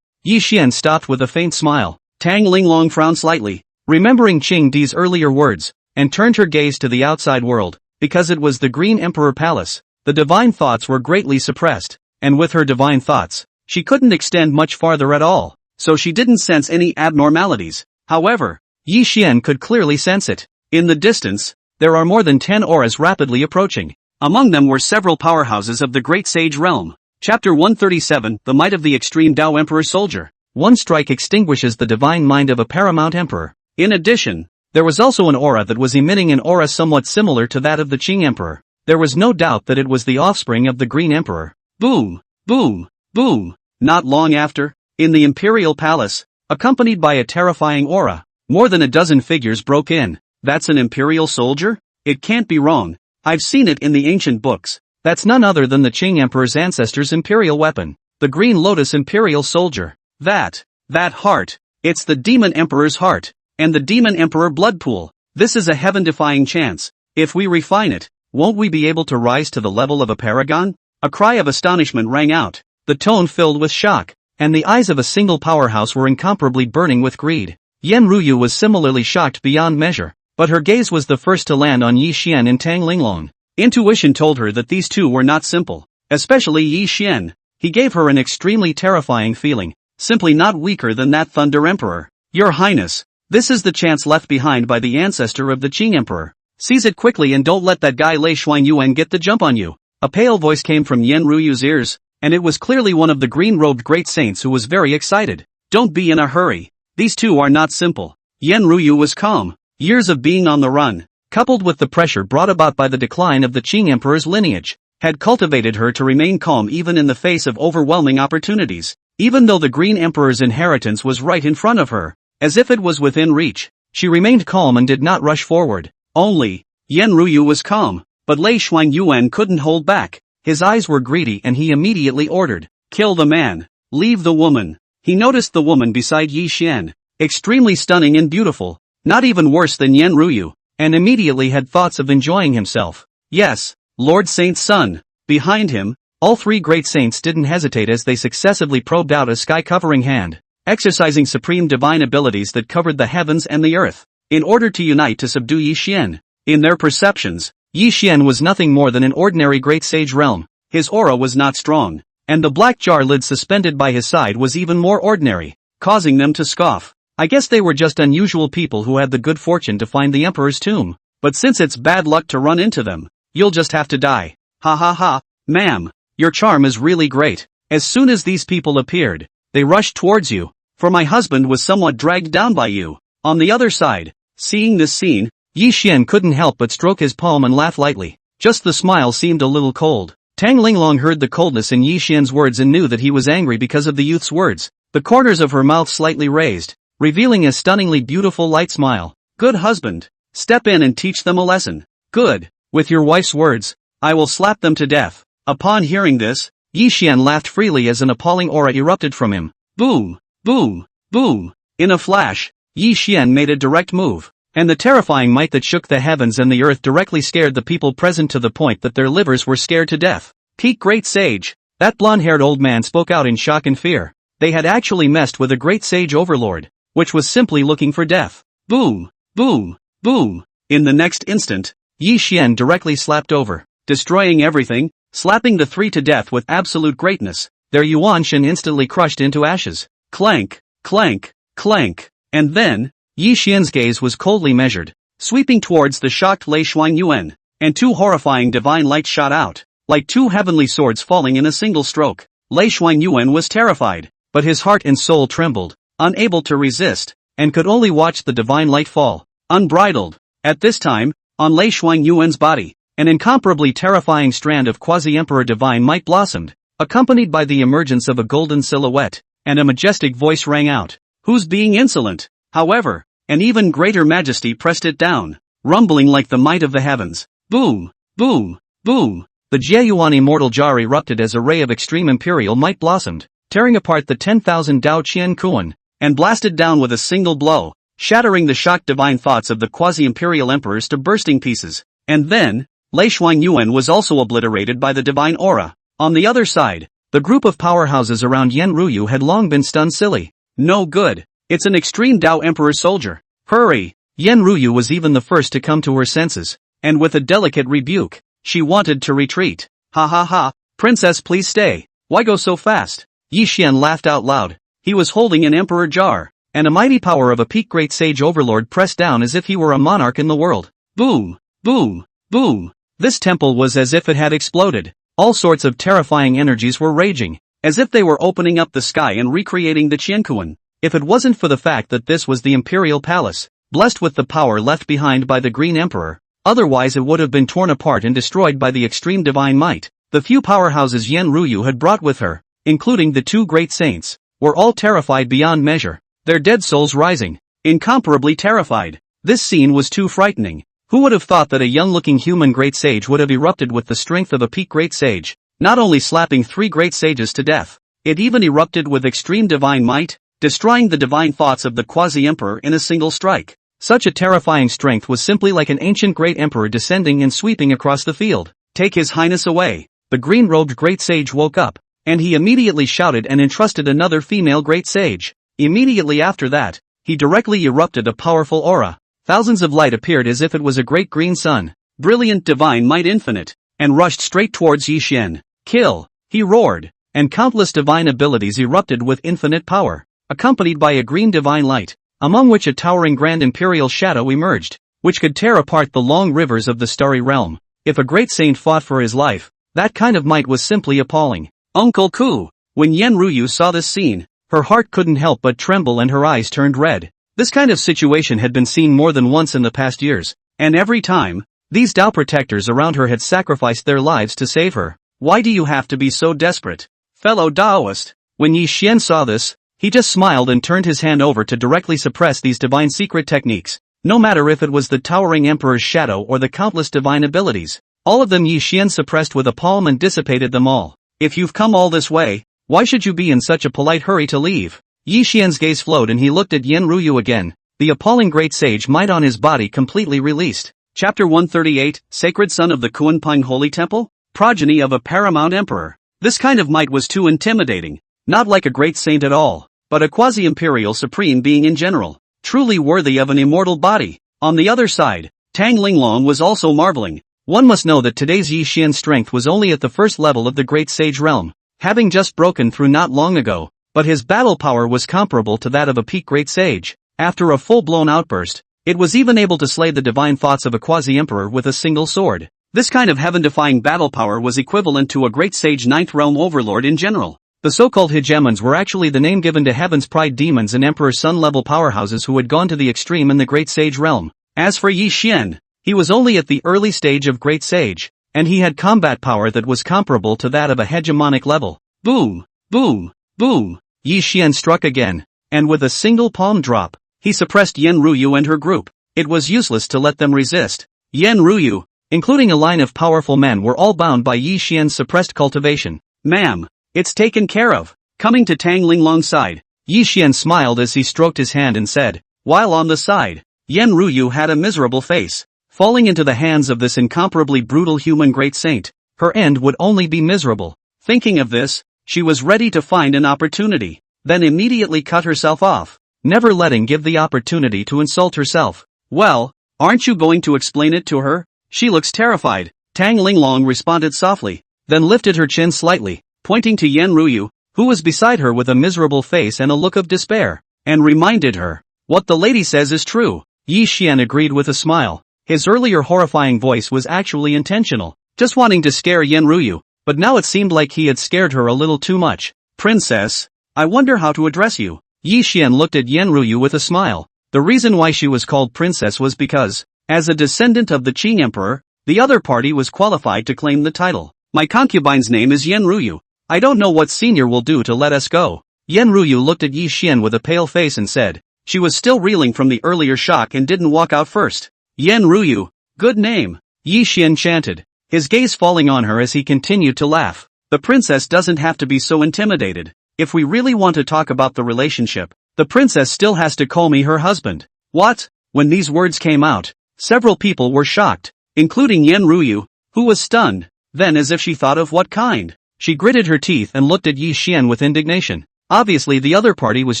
Yi Xian stopped with a faint smile. Tang Linglong frowned slightly, remembering Qing Di's earlier words, and turned her gaze to the outside world, because it was the Green Emperor Palace. The divine thoughts were greatly suppressed, and with her divine thoughts, she couldn't extend much farther at all, so she didn't sense any abnormalities. However, Yi Xian could clearly sense it. In the distance, there are more than 10 auras rapidly approaching. Among them were several powerhouses of the Great Sage Realm. Chapter 137, The Might of the Extreme Dao Emperor Soldier. One strike extinguishes the divine mind of a paramount emperor. In addition, there was also an aura that was emitting an aura somewhat similar to that of the Qing Emperor. There was no doubt that it was the offspring of the Green Emperor. Boom, boom, boom. Not long after, in the Imperial Palace, accompanied by a terrifying aura, more than a dozen figures broke in. That's an Imperial soldier? It can't be wrong. I've seen it in the ancient books. That's none other than the Qing Emperor's ancestor's imperial weapon, the Green Lotus Imperial Soldier. That heart, it's the Demon Emperor's heart, and the Demon Emperor blood pool. This is a heaven-defying chance. If we refine it, won't we be able to rise to the level of a paragon? A cry of astonishment rang out, the tone filled with shock, and the eyes of a single powerhouse were incomparably burning with greed. Yan Ruyu was similarly shocked beyond measure, but her gaze was the first to land on Yi Xian and Tang Linglong. Intuition told her that these two were not simple, especially Yi Xian. He gave her an extremely terrifying feeling, simply not weaker than that Thunder Emperor. Your Highness, this is the chance left behind by the ancestor of the Qing Emperor. Seize it quickly and don't let that guy Lei Xuanyuan get the jump on you. A pale voice came from Yan Ruyu's ears, and it was clearly one of the green-robed great saints who was very excited. Don't be in a hurry. These two are not simple. Yan Ruyu was calm. Years of being on the run, coupled with the pressure brought about by the decline of the Qing Emperor's lineage, had cultivated her to remain calm even in the face of overwhelming opportunities. Even though the Green Emperor's inheritance was right in front of her, as if it was within reach, she remained calm and did not rush forward. Only, Yan Ruyu was calm, but Lei Xuanyuan couldn't hold back. His eyes were greedy and he immediately ordered, kill the man, leave the woman. He noticed the woman beside Yi Xian, extremely stunning and beautiful, not even worse than Yan Ruyu, and immediately had thoughts of enjoying himself. Yes, Lord Saint's son. Behind him, all three great saints didn't hesitate as they successively probed out a sky-covering hand, exercising supreme divine abilities that covered the heavens and the earth, in order to unite to subdue Yi Xian. In their perceptions, Yi Xian was nothing more than an ordinary great sage realm. His aura was not strong, and the black jar lid suspended by his side was even more ordinary, causing them to scoff. I guess they were just unusual people who had the good fortune to find the Emperor's tomb. But since it's bad luck to run into them, you'll just have to die. Ha ha ha, ma'am, your charm is really great. As soon as these people appeared, they rushed towards you, for my husband was somewhat dragged down by you. On the other side, seeing this scene, Yi Xian couldn't help but stroke his palm and laugh lightly. Just the smile seemed a little cold. Tang Linglong heard the coldness in Yi Xian's words and knew that he was angry because of the youth's words. The corners of her mouth slightly raised, revealing a stunningly beautiful light smile. Good husband. Step in and teach them a lesson. Good. With your wife's words, I will slap them to death. Upon hearing this, Yi Xian laughed freely as an appalling aura erupted from him. Boom, boom, boom. In a flash, Yi Xian made a direct move, and the terrifying might that shook the heavens and the earth directly scared the people present to the point that their livers were scared to death. Peak Great Sage. That blonde-haired old man spoke out in shock and fear. They had actually messed with a great sage overlord, which was simply looking for death. Boom, boom, boom. In the next instant, Yi Xian directly slapped over, destroying everything, slapping the three to death with absolute greatness. Their Yuan Shen instantly crushed into ashes. Clank, clank, clank. And then, Yi Xian's gaze was coldly measured, sweeping towards the shocked Lei Xuanyuan, and two horrifying divine lights shot out, like two heavenly swords falling in a single stroke. Lei Xuanyuan was terrified, but his heart and soul trembled, unable to resist, and could only watch the divine light fall, unbridled. At this time, on Lei Xuanyuan's body, an incomparably terrifying strand of Quasi-emperor divine might blossomed, accompanied by the emergence of a golden silhouette, and a majestic voice rang out. Who's being insolent? However, an even greater majesty pressed it down, rumbling like the might of the heavens. Boom, boom, boom. The Jieyuan immortal jar erupted as a ray of extreme imperial might blossomed, tearing apart the 10,000 Dao Qian Kuan, and blasted down with a single blow, shattering the shocked divine thoughts of the quasi-imperial emperors to bursting pieces. And then, Lei Xuanyuan was also obliterated by the divine aura. On the other side, the group of powerhouses around Yan Ruyu had long been stunned silly. No good. It's an extreme Dao Emperor soldier. Hurry! Yan Ruyu was even the first to come to her senses, and with a delicate rebuke, she wanted to retreat. Ha ha ha, princess please stay. Why go so fast? Yi Xian laughed out loud. He was holding an emperor jar, and a mighty power of a peak great sage overlord pressed down as if he were a monarch in the world. Boom, boom, boom. This temple was as if it had exploded. All sorts of terrifying energies were raging, as if they were opening up the sky and recreating the Qiankuan. If it wasn't for the fact that this was the imperial palace, blessed with the power left behind by the Green Emperor, otherwise it would have been torn apart and destroyed by the extreme divine might. The few powerhouses Yan Ruyu had brought with her, including the two great saints, were all terrified beyond measure, their dead souls rising, incomparably terrified. This scene was too frightening. Who would have thought that a young-looking human great sage would have erupted with the strength of a peak great sage, not only slapping three great sages to death, it even erupted with extreme divine might, destroying the divine thoughts of the quasi-emperor in a single strike. Such a terrifying strength was simply like an ancient great emperor descending and sweeping across the field. Take his highness away. The green-robed great sage woke up, and he immediately shouted and entrusted another female great sage. Immediately after that, he directly erupted a powerful aura. Thousands of light appeared as if it was a great green sun, brilliant divine might infinite, and rushed straight towards Yi Xian. Kill! He roared, and countless divine abilities erupted with infinite power, accompanied by a green divine light, among which a towering grand imperial shadow emerged, which could tear apart the long rivers of the starry realm. If a great saint fought for his life, that kind of might was simply appalling. Uncle Ku! When Yan Ruyu saw this scene, her heart couldn't help but tremble and her eyes turned red. This kind of situation had been seen more than once in the past years, and every time, these Dao protectors around her had sacrificed their lives to save her. Why do you have to be so desperate, fellow Daoist? When Yi Xian saw this, he just smiled and turned his hand over to directly suppress these divine secret techniques. No matter if it was the towering emperor's shadow or the countless divine abilities, all of them Yi Xian suppressed with a palm and dissipated them all. If you've come all this way, why should you be in such a polite hurry to leave? Yi Xian's gaze flowed and he looked at Yan Ruyu again, the appalling great sage might on his body completely released. Chapter 138, Sacred Son of the Quanping Holy Temple? Progeny of a paramount emperor. This kind of might was too intimidating. Not like a great saint at all, but a quasi-imperial supreme being in general. Truly worthy of an immortal body. On the other side, Tang Linglong was also marveling. One must know that today's Yi Xian's strength was only at the first level of the great sage realm, having just broken through not long ago, but his battle power was comparable to that of a peak great sage. After a full-blown outburst, it was even able to slay the divine thoughts of a quasi-emperor with a single sword. This kind of heaven-defying battle power was equivalent to a great sage ninth realm overlord in general. The so-called hegemons were actually the name given to heaven's pride demons and emperor sun-level powerhouses who had gone to the extreme in the great sage realm. As for Yi Xian, he was only at the early stage of great sage, and he had combat power that was comparable to that of a hegemonic level. Boom! Boom! Boom! Yi Xian struck again, and with a single palm drop, he suppressed Yen Ruyu and her group. It was useless to let them resist. Yen Ruyu, including a line of powerful men, were all bound by Yi Xian's suppressed cultivation. Ma'am, it's taken care of. Coming to Tang Linglong's side, Yi Xian smiled as he stroked his hand and said, while on the side, Yen Ruyu had a miserable face. Falling into the hands of this incomparably brutal human great saint, her end would only be miserable. Thinking of this, she was ready to find an opportunity, then immediately cut herself off, never letting give the opportunity to insult herself. Well, aren't you going to explain it to her? She looks terrified, Tang Linglong responded softly, then lifted her chin slightly, pointing to Yen Ruyu, who was beside her with a miserable face and a look of despair, and reminded her, what the lady says is true. Yi Xian agreed with a smile. His earlier horrifying voice was actually intentional, just wanting to scare Yen Ruyu, but now it seemed like he had scared her a little too much. Princess, I wonder how to address you. Yi Xian looked at Yen Ruyu with a smile. The reason why she was called princess was because, as a descendant of the Qing emperor, the other party was qualified to claim the title. My concubine's name is Yen Ruyu. I don't know what senior will do to let us go. Yen Ruyu looked at Yi Xian with a pale face and said, she was still reeling from the earlier shock and didn't walk out first. Yen Ruyu, good name, Yi Xian chanted, his gaze falling on her as he continued to laugh. The princess doesn't have to be so intimidated. If we really want to talk about the relationship, the princess still has to call me her husband. What? When these words came out, several people were shocked, including Yen Ruyu, who was stunned. Then, as if she thought of what kind, she gritted her teeth and looked at Yi Xian with indignation. Obviously the other party was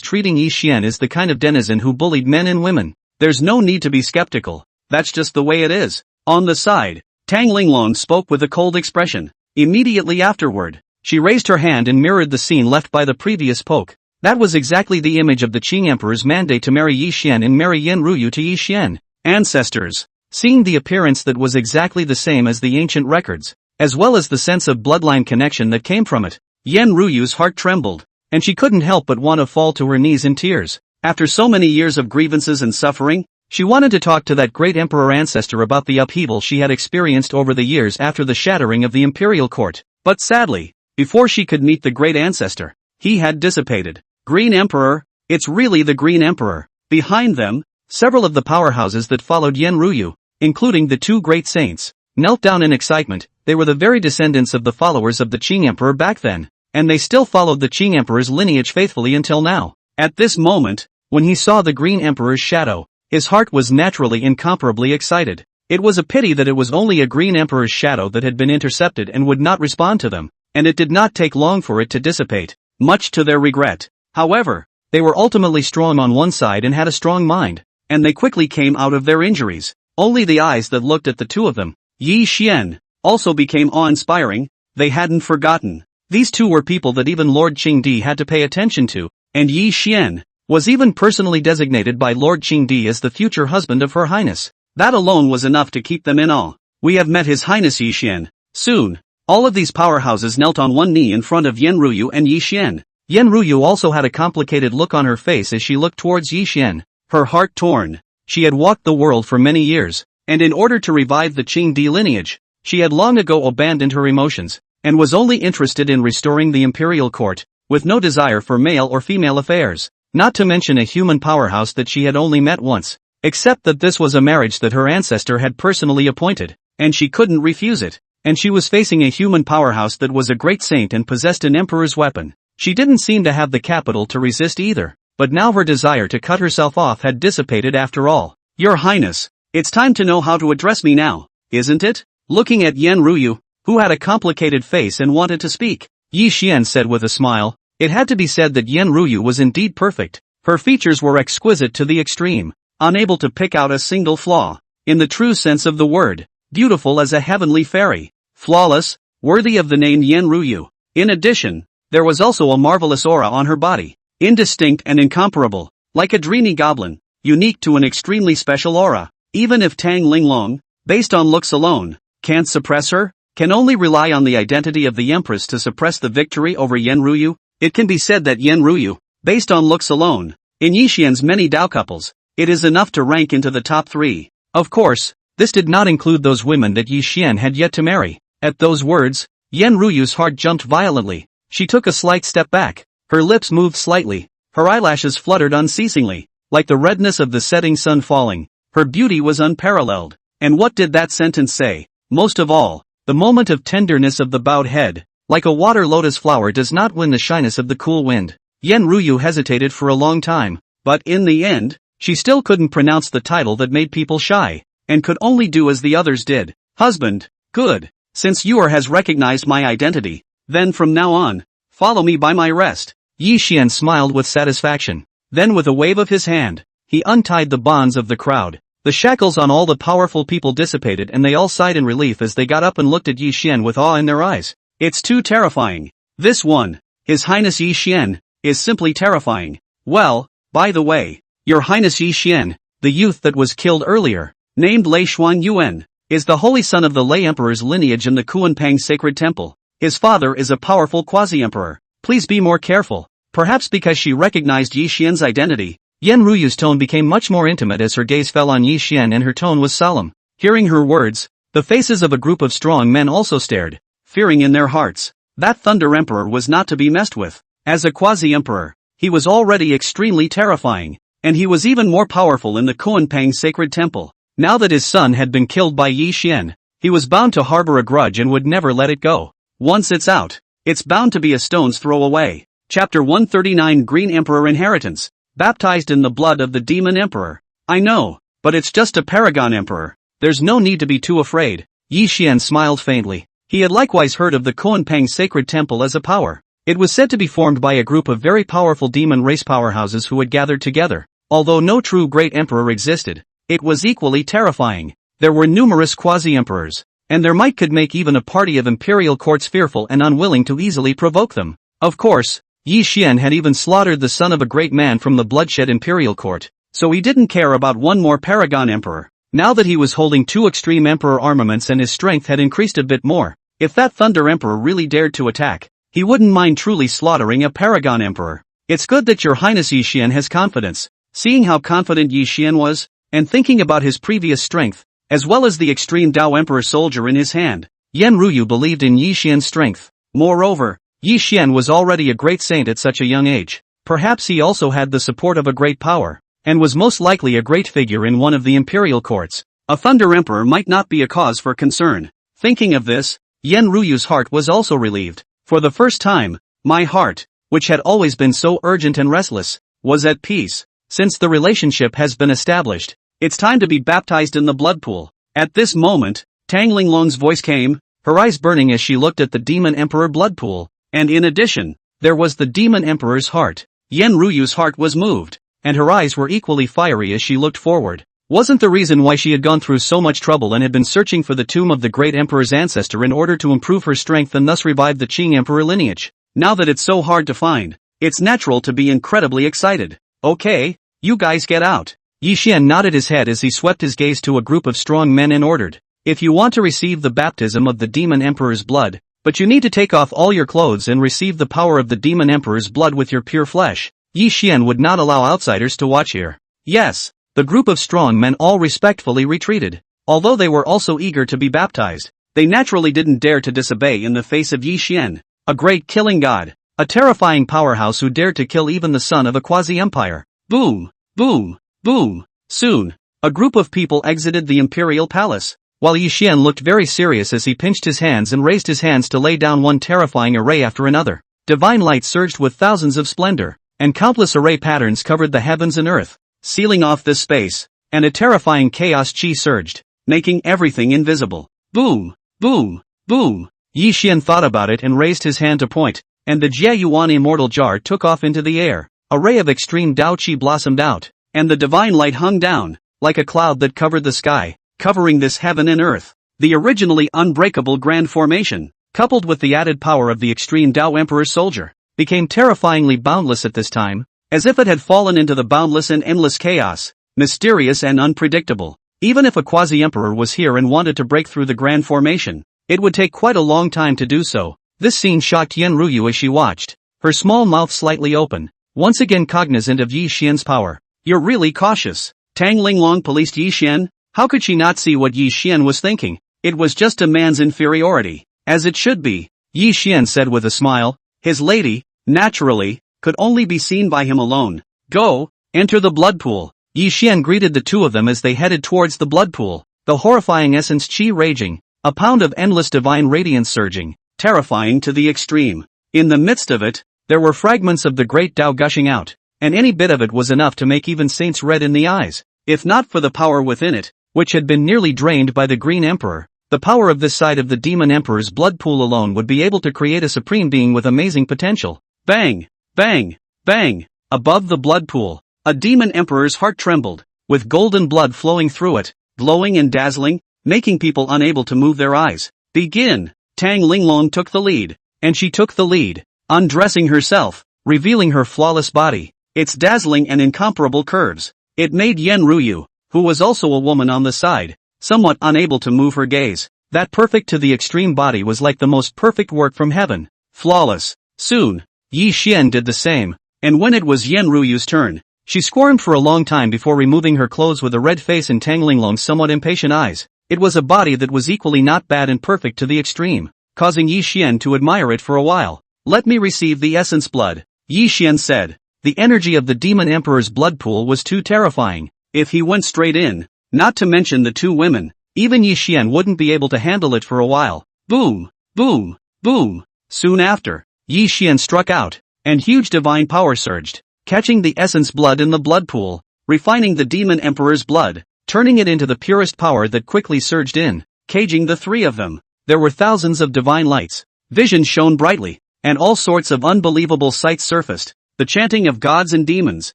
treating Yi Xian as the kind of denizen who bullied men and women. There's no need to be skeptical. That's just the way it is. On the side, Tang Linglong spoke with a cold expression. Immediately afterward, she raised her hand and mirrored the scene left by the previous poke. That was exactly the image of the Qing Emperor's mandate to marry Yi Xian and marry Yen Ruyu to Yi Xian. Ancestors. Seeing the appearance that was exactly the same as the ancient records, as well as the sense of bloodline connection that came from it, Yen Ruyu's heart trembled, and she couldn't help but want to fall to her knees in tears. After so many years of grievances and suffering, she wanted to talk to that great emperor ancestor about the upheaval she had experienced over the years after the shattering of the Imperial Court. But sadly, before she could meet the great ancestor, he had dissipated. Green Emperor, it's really the Green Emperor. Behind them, several of the powerhouses that followed Yen Ruyu, including the two great saints, knelt down in excitement. They were the very descendants of the followers of the Qing Emperor back then, and they still followed the Qing Emperor's lineage faithfully until now. At this moment, when he saw the Green Emperor's shadow, his heart was naturally incomparably excited. It was a pity that it was only a Green Emperor's shadow that had been intercepted and would not respond to them, and it did not take long for it to dissipate, much to their regret. However, they were ultimately strong on one side and had a strong mind, and they quickly came out of their injuries. Only the eyes that looked at the two of them, Yi Xian, also became awe-inspiring. They hadn't forgotten. These two were people that even Lord Qingdi had to pay attention to, and Yi Xian was even personally designated by Lord Qingdi as the future husband of Her Highness. That alone was enough to keep them in awe. We have met His Highness Yi Xian. Soon, all of these powerhouses knelt on one knee in front of Yen Ruyu and Yi Xian. Yen Ruyu also had a complicated look on her face as she looked towards Yi Xian, her heart torn. She had walked the world for many years, and in order to revive the Qingdi lineage, she had long ago abandoned her emotions, and was only interested in restoring the Imperial Court, with no desire for male or female affairs, not to mention a human powerhouse that she had only met once, except that this was a marriage that her ancestor had personally appointed, and she couldn't refuse it, and she was facing a human powerhouse that was a great saint and possessed an emperor's weapon. She didn't seem to have the capital to resist either, but now her desire to cut herself off had dissipated after all. Your Highness, It's time to know how to address me now, isn't it? Looking at Yen Ruyu, who had a complicated face and wanted to speak, Yi Xian said with a smile. It had to be said that Yen Ruyu was indeed perfect. Her features were exquisite to the extreme, unable to pick out a single flaw, in the true sense of the word, beautiful as a heavenly fairy, flawless, worthy of the name Yen Ruyu. In addition, there was also a marvelous aura on her body, indistinct and incomparable, like a dreamy goblin, unique to an extremely special aura. Even if Tang Linglong, based on looks alone, can't suppress her, can only rely on the identity of the Empress to suppress the victory over Yen Ruyu, it can be said that Yen Ruyu, based on looks alone, in Yi Xian's many Dao couples, it is enough to rank into the top 3. Of course, this did not include those women that Yi Xian had yet to marry. At those words, Yen Ruyu's heart jumped violently. She took a slight step back, her lips moved slightly, her eyelashes fluttered unceasingly, like the redness of the setting sun falling. Her beauty was unparalleled. And what did that sentence say? Most of all, the moment of tenderness of the bowed head, like a water lotus flower does not win the shyness of the cool wind. Yen Ruyu hesitated for a long time, but in the end, she still couldn't pronounce the title that made people shy, and could only do as the others did. Husband, good. Since you has recognized my identity, then from now on, follow me by my rest. Yi Xian smiled with satisfaction. Then with a wave of his hand, he untied the bonds of the crowd. The shackles on all the powerful people dissipated and they all sighed in relief as they got up and looked at Yi Xian with awe in their eyes. It's too terrifying. This one, His Highness Yi Xian, is simply terrifying. Well, by the way, Your Highness Yi Xian, the youth that was killed earlier, named Lei Xuan Yuan, is the holy son of the Lei Emperor's lineage in the Kuanpang Sacred Temple. His father is a powerful quasi-emperor. Please be more careful. Perhaps because she recognized Yi Xian's identity, Yen Ruyu's tone became much more intimate as her gaze fell on Yi Xian and her tone was solemn. Hearing her words, the faces of a group of strong men also stared, fearing in their hearts. That Thunder Emperor was not to be messed with. As a quasi-emperor, he was already extremely terrifying, and he was even more powerful in the Kuanpang Sacred Temple. Now that his son had been killed by Yi Xian, he was bound to harbor a grudge and would never let it go. Once it's out, it's bound to be a stone's throw away. Chapter 139 Green Emperor Inheritance. Baptized in the blood of the Demon Emperor. I know, but it's just a Paragon Emperor. There's no need to be too afraid. Yi Xian smiled faintly. He had likewise heard of the Kuanpang Sacred Temple as a power. It was said to be formed by a group of very powerful demon race powerhouses who had gathered together. Although no true great emperor existed, it was equally terrifying. There were numerous quasi-emperors, and their might could make even a party of Imperial Courts fearful and unwilling to easily provoke them. Of course, Yi Xian had even slaughtered the son of a great man from the bloodshed Imperial Court, so he didn't care about one more Paragon Emperor. Now that he was holding 2 extreme Emperor armaments and his strength had increased a bit more, if that Thunder Emperor really dared to attack, he wouldn't mind truly slaughtering a Paragon Emperor. It's good that Your Highness Yi Xian has confidence. Seeing how confident Yi Xian was, and thinking about his previous strength, as well as the extreme Dao Emperor soldier in his hand, Yen Ruyu believed in Yi Xian's strength. Moreover, Yi Xian was already a great saint at such a young age. Perhaps he also had the support of a great power, and was most likely a great figure in one of the imperial courts. A Thunder Emperor might not be a cause for concern. Thinking of this, Yen Ruyu's heart was also relieved. For the first time, my heart, which had always been so urgent and restless, was at peace. Since the relationship has been established, it's time to be baptized in the blood pool. At this moment, Tang Linglong's voice came, her eyes burning as she looked at the Demon Emperor blood pool. And in addition, there was the Demon Emperor's heart. Yen Ruyu's heart was moved, and her eyes were equally fiery as she looked forward. Wasn't the reason why she had gone through so much trouble and had been searching for the tomb of the great emperor's ancestor in order to improve her strength and thus revive the Qing Emperor lineage? Now that it's so hard to find, it's natural to be incredibly excited. Okay, you guys get out. Yi Xian nodded his head as he swept his gaze to a group of strong men and ordered, if you want to receive the baptism of the Demon Emperor's blood, but you need to take off all your clothes and receive the power of the Demon Emperor's blood with your pure flesh. Yi Xian would not allow outsiders to watch here. Yes, the group of strong men all respectfully retreated. Although they were also eager to be baptized, they naturally didn't dare to disobey in the face of Yi Xian, a great killing god, a terrifying powerhouse who dared to kill even the son of a quasi-empire. Boom, boom, boom. Soon, a group of people exited the imperial palace, while Yi Xian looked very serious as he pinched his hands and raised his hands to lay down one terrifying array after another. Divine light surged with thousands of splendor, and countless array patterns covered the heavens and earth, sealing off this space. and a terrifying chaos chi surged, making everything invisible. Boom! Boom! Boom! Yi Xian thought about it and raised his hand to point, and the Jiayuan immortal jar took off into the air. A ray of extreme Dao Qi blossomed out, and the divine light hung down, like a cloud that covered the sky, covering this heaven and earth. The originally unbreakable grand formation, coupled with the added power of the extreme Dao Emperor's soldier, became terrifyingly boundless at this time, as if it had fallen into the boundless and endless chaos, mysterious and unpredictable. Even if a Quasi-emperor was here and wanted to break through the grand formation, it would take quite a long time to do so. This scene shocked Yen Ruyu as she watched, her small mouth slightly open, once again cognizant of Yi Xian's power. You're really cautious. Tang Linglong policed Yi Xian. How could she not see what Yi Xian was thinking? It was just a man's inferiority, as it should be, Yi Xian said with a smile. His lady, naturally, could only be seen by him alone. Go, enter the blood pool. Yi Xian greeted the two of them as they headed towards the blood pool, the horrifying essence chi raging, a pound of endless divine radiance surging, terrifying to the extreme. In the midst of it, there were fragments of the great Tao gushing out, and any bit of it was enough to make even saints red in the eyes. If not for the power within it, which had been nearly drained by the Green Emperor, the power of this side of the Demon Emperor's blood pool alone would be able to create a supreme being with amazing potential. Bang! Bang! Bang! Above the blood pool, a Demon Emperor's heart trembled, with golden blood flowing through it, glowing and dazzling, making people unable to move their eyes. Begin! Tang Linglong took the lead, and she took the lead, undressing herself, revealing her flawless body, its dazzling and incomparable curves. It made Yen Ruyu, who was also a woman on the side, somewhat unable to move her gaze. That perfect to the extreme body was like the most perfect work from heaven. Flawless. Soon, Yi Xian did the same, and when it was Yen Ruyu's turn, she squirmed for a long time before removing her clothes with a red face and Tang Linglong's somewhat impatient eyes. It was a body that was equally not bad and perfect to the extreme, causing Yi Xian to admire it for a while. Let me receive the essence blood, Yi Xian said. The energy of the Demon Emperor's blood pool was too terrifying. If he went straight in, not to mention the two women, even Yi Xian wouldn't be able to handle it for a while. Boom! Boom! Boom! Soon after, Yi Xian struck out, and huge divine power surged, catching the essence blood in the blood pool, refining the Demon Emperor's blood, turning it into the purest power that quickly surged in, caging the three of them. There were thousands of divine lights, visions shone brightly, and all sorts of unbelievable sights surfaced. The chanting of gods and demons,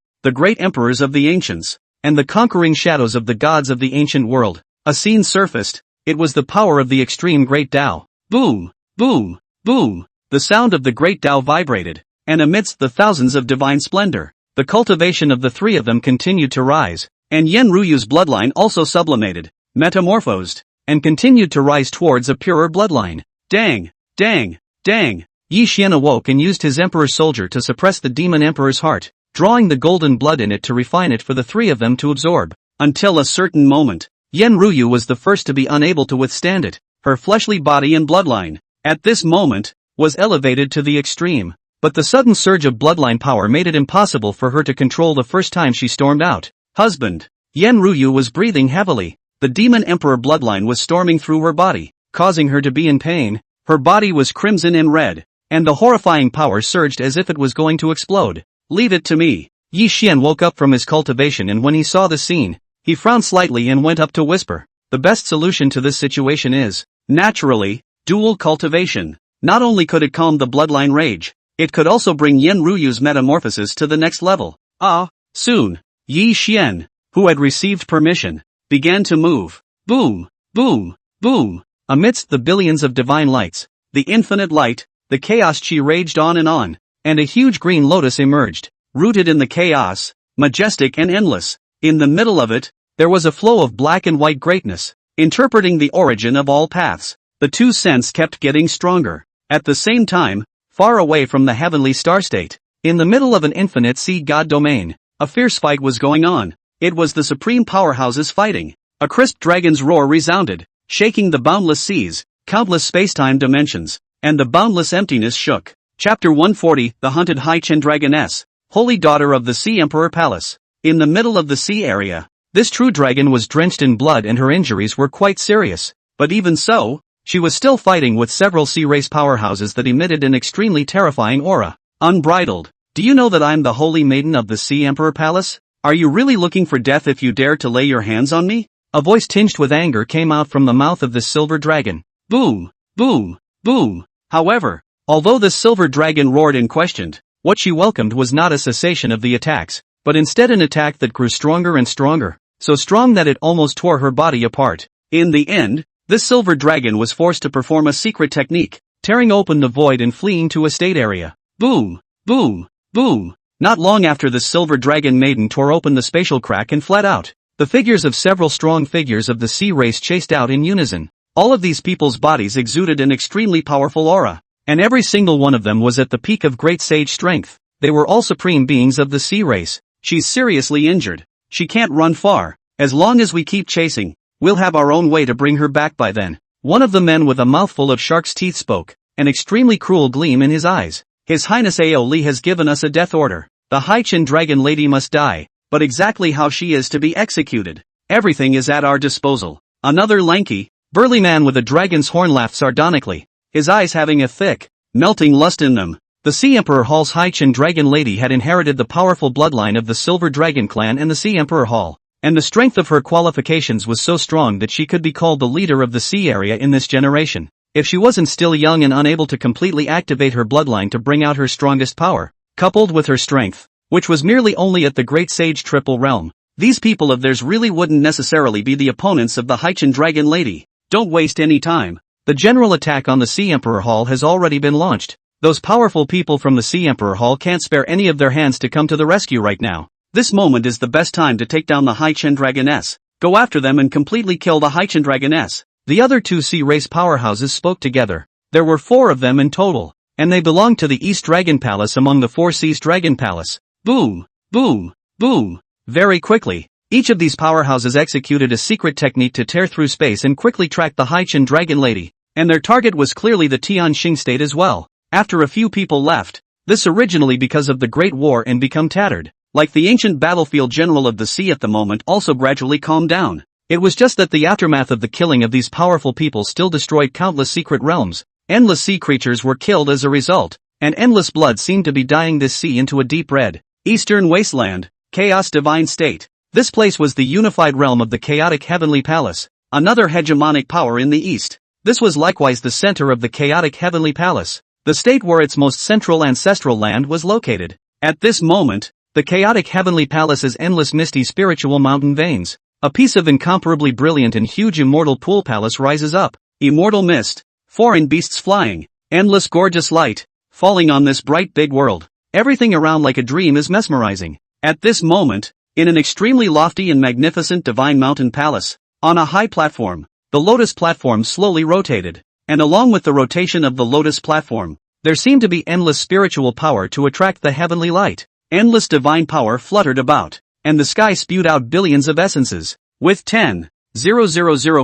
the great emperors of the ancients, and the conquering shadows of the gods of the ancient world. A scene surfaced. It was the power of the extreme great Tao. Boom! Boom! Boom! The sound of the great Tao vibrated, and amidst the thousands of divine splendor, the cultivation of the three of them continued to rise, and Yen Ruyu's bloodline also sublimated, metamorphosed, and continued to rise towards a purer bloodline. Dang! Dang! Dang! Yi Xian awoke and used his emperor's soldier to suppress the Demon Emperor's heart, drawing the golden blood in it to refine it for the three of them to absorb. Until a certain moment, Yen Ruyu was the first to be unable to withstand it. Her fleshly body and bloodline, at this moment, was elevated to the extreme. But the sudden surge of bloodline power made it impossible for her to control the first time she stormed out. Husband! Yen Ruyu was breathing heavily. The Demon Emperor bloodline was storming through her body, causing her to be in pain. Her body was crimson and red, and the horrifying power surged as if it was going to explode. Leave it to me. Yi Xian woke up from his cultivation, and when he saw the scene, he frowned slightly and went up to whisper. The best solution to this situation is, naturally, dual cultivation. Not only could it calm the bloodline rage, it could also bring Yen Ruyu's metamorphosis to the next level. Soon, Yi Xian, who had received permission, began to move. Boom! Boom! Boom! Amidst the billions of divine lights, the infinite light, the chaos chi raged on, and a huge green lotus emerged, rooted in the chaos, majestic and endless. In the middle of it, there was a flow of black and white greatness, interpreting the origin of all paths. The two scents kept getting stronger. At the same time, far away from the heavenly star state, in the middle of an infinite sea god domain, a fierce fight was going on. It was the supreme powerhouses fighting. A crisp dragon's roar resounded, shaking the boundless seas, countless spacetime dimensions, and the boundless emptiness shook. Chapter 140, The Hunted High Chen Dragoness, Holy Daughter of the Sea Emperor Palace. In the middle of the sea area, this true dragon was drenched in blood and her injuries were quite serious. But even so, she was still fighting with several sea race powerhouses that emitted an extremely terrifying aura. Unbridled. Do you know that I'm the Holy Maiden of the Sea Emperor Palace? Are you really looking for death if you dare to lay your hands on me? A voice tinged with anger came out from the mouth of this silver dragon. Boom, boom, boom. However, although the silver dragon roared and questioned, what she welcomed was not a cessation of the attacks, but instead an attack that grew stronger and stronger, so strong that it almost tore her body apart. In the end, this silver dragon was forced to perform a secret technique, tearing open the void and fleeing to a state area. Boom, boom, boom. Not long after the silver dragon maiden tore open the spatial crack and fled out, the figures of several strong figures of the sea race chased out in unison. All of these people's bodies exuded an extremely powerful aura, and every single one of them was at the peak of great sage strength. They were all supreme beings of the sea race. She's seriously injured. She can't run far. As long as we keep chasing, we'll have our own way to bring her back by then. One of the men with a mouthful of shark's teeth spoke, an extremely cruel gleam in his eyes. His Highness Aoli has given us a death order. The Haichin dragon lady must die, but exactly how she is to be executed, everything is at our disposal. Another lanky, burly man with a dragon's horn laughed sardonically, his eyes having a thick, melting lust in them. The Sea Emperor Hall's Haichin dragon lady had inherited the powerful bloodline of the Silver Dragon clan and the Sea Emperor Hall, and the strength of her qualifications was so strong that she could be called the leader of the sea area in this generation. If she wasn't still young and unable to completely activate her bloodline to bring out her strongest power, coupled with her strength, which was merely only at the Great Sage Triple Realm, these people of theirs really wouldn't necessarily be the opponents of the Haichin Dragon Lady. Don't waste any time. The general attack on the Sea Emperor Hall has already been launched. Those powerful people from the Sea Emperor Hall can't spare any of their hands to come to the rescue right now. This moment is the best time to take down the Haichin Dragoness. Go after them and completely kill the Haichin Dragoness. The other two sea race powerhouses spoke together. There were 4 of them in total, and they belonged to the East Dragon Palace among the 4 Seas Dragon Palace. Boom, boom, boom. Very quickly, each of these powerhouses executed a secret technique to tear through space and quickly track the Haichin Dragon Lady, and their target was clearly the Tianxing state as well. After a few people left, this originally because of the Great War and become tattered, like the ancient battlefield general of the sea at the moment also gradually calmed down. It was just that the aftermath of the killing of these powerful people still destroyed countless secret realms. Endless sea creatures were killed as a result, and endless blood seemed to be dyeing this sea into a deep red. Eastern Wasteland, Chaos Divine State. This place was the unified realm of the chaotic Heavenly Palace, another hegemonic power in the East. This was likewise the center of the chaotic Heavenly Palace, the state where its most central ancestral land was located. At this moment, the chaotic Heavenly Palace's endless misty spiritual mountain veins, a piece of incomparably brilliant and huge immortal pool palace rises up, immortal mist, foreign beasts flying, endless gorgeous light, falling on this bright big world. Everything around like a dream is mesmerizing. At this moment, in an extremely lofty and magnificent divine mountain palace, on a high platform, the lotus platform slowly rotated, and along with the rotation of the lotus platform, there seemed to be endless spiritual power to attract the heavenly light. Endless divine power fluttered about, and the sky spewed out billions of essences, with 10,000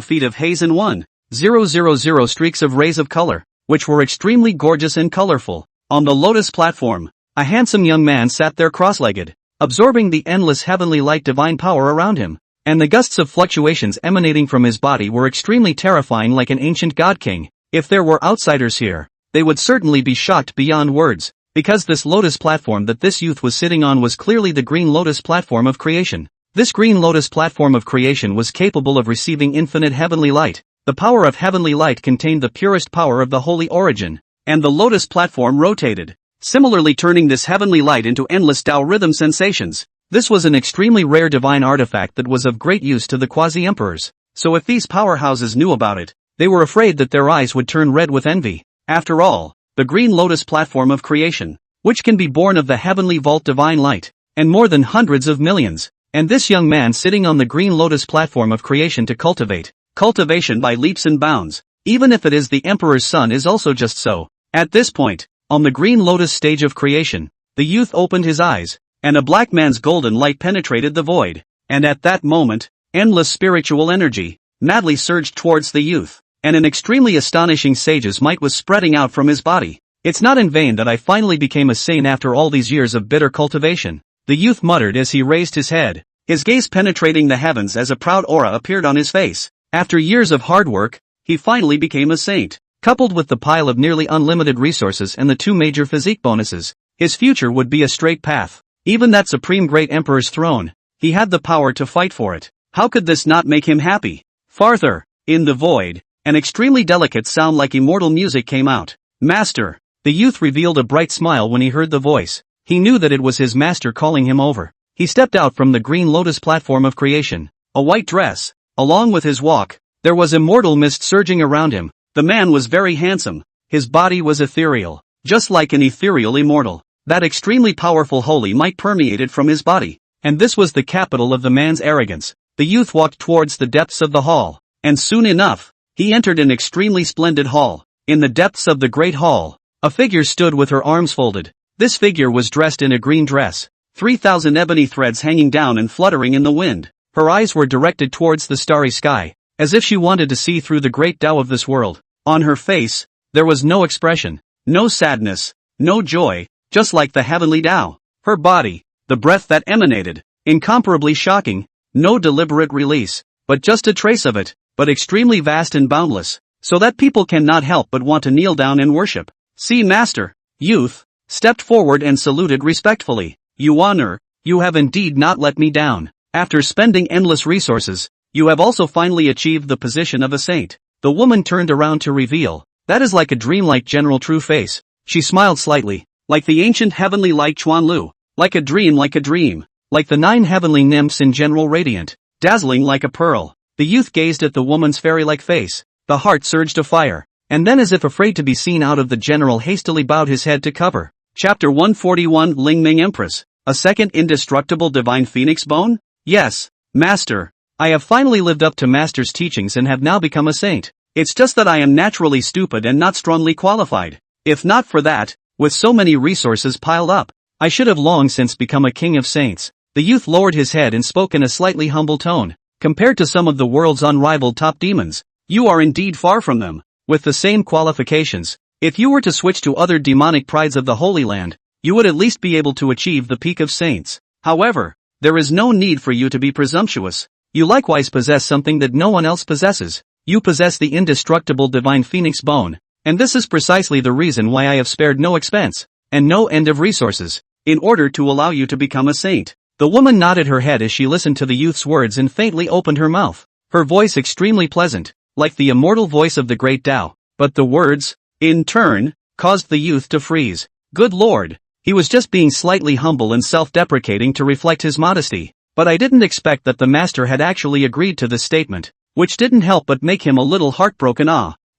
feet of haze and 1,000 streaks of rays of color, which were extremely gorgeous and colorful. On the lotus platform, a handsome young man sat there cross-legged, absorbing the endless heavenly light divine power around him, and the gusts of fluctuations emanating from his body were extremely terrifying like an ancient god king. If there were outsiders here, they would certainly be shocked beyond words, because this lotus platform that this youth was sitting on was clearly the green lotus platform of creation. This green lotus platform of creation was capable of receiving infinite heavenly light. The power of heavenly light contained the purest power of the holy origin, and the lotus platform rotated, similarly turning this heavenly light into endless Tao rhythm sensations. This was an extremely rare divine artifact that was of great use to the quasi-emperors, so if these powerhouses knew about it, they were afraid that their eyes would turn red with envy. After all, the green lotus platform of creation, which can be born of the heavenly vault divine light, and more than hundreds of millions, and this young man sitting on the green lotus platform of creation to cultivate. Cultivation by leaps and bounds, even if it is the emperor's son is also just so. At this point, on the green lotus stage of creation, the youth opened his eyes, and a black man's golden light penetrated the void, and at that moment, endless spiritual energy madly surged towards the youth, and an extremely astonishing sage's might was spreading out from his body. It's not in vain that I finally became a saint after all these years of bitter cultivation, the youth muttered as he raised his head, his gaze penetrating the heavens as a proud aura appeared on his face. After years of hard work, he finally became a saint. Coupled with the pile of nearly unlimited resources and the 2 major physique bonuses, his future would be a straight path. Even that supreme great emperor's throne, he had the power to fight for it. How could this not make him happy? Farther, in the void, an extremely delicate sound like immortal music came out. Master. The youth revealed a bright smile when he heard the voice. He knew that it was his master calling him over. He stepped out from the green lotus platform of creation. A white dress. Along with his walk, there was immortal mist surging around him. The man was very handsome. His body was ethereal. Just like an ethereal immortal. That extremely powerful holy might permeated from his body. And this was the capital of the man's arrogance. The youth walked towards the depths of the hall. And soon enough, he entered an extremely splendid hall. In the depths of the great hall, a figure stood with her arms folded. This figure was dressed in a green dress, 3,000 ebony threads hanging down and fluttering in the wind. Her eyes were directed towards the starry sky, as if she wanted to see through the great Tao of this world. On her face, there was no expression, no sadness, no joy, just like the heavenly Tao. Her body, the breath that emanated, incomparably shocking, no deliberate release, but just a trace of it, but extremely vast and boundless, so that people cannot help but want to kneel down and worship. See, master. Youth stepped forward and saluted respectfully. Yuaner, you have indeed not let me down. After spending endless resources, you have also finally achieved the position of a saint. The woman turned around to reveal, that is like a dreamlike general true face. She smiled slightly, like the ancient heavenly light Xuan Lu, like a dream, like the 9 heavenly nymphs in general radiant, dazzling like a pearl. The youth gazed at the woman's fairy-like face. The heart surged afire, and then as if afraid to be seen out of the general hastily bowed his head to cover. Chapter 141 Lingming Empress, a second indestructible divine phoenix bone? Yes, master. I have finally lived up to master's teachings and have now become a saint. It's just that I am naturally stupid and not strongly qualified. If not for that, with so many resources piled up, I should have long since become a king of saints. The youth lowered his head and spoke in a slightly humble tone. Compared to some of the world's unrivaled top demons, you are indeed far from them. With the same qualifications, if you were to switch to other demonic prides of the Holy Land, you would at least be able to achieve the peak of saints. However, there is no need for you to be presumptuous. You likewise possess something that no one else possesses. You possess the indestructible divine phoenix bone, and this is precisely the reason why I have spared no expense, and no end of resources, in order to allow you to become a saint. The woman nodded her head as she listened to the youth's words and faintly opened her mouth. Her voice extremely pleasant, like the immortal voice of the great Tao, but the words, in turn, caused the youth to freeze. Good lord, he was just being slightly humble and self-deprecating to reflect his modesty, but I didn't expect that the master had actually agreed to this statement, which didn't help but make him a little heartbroken.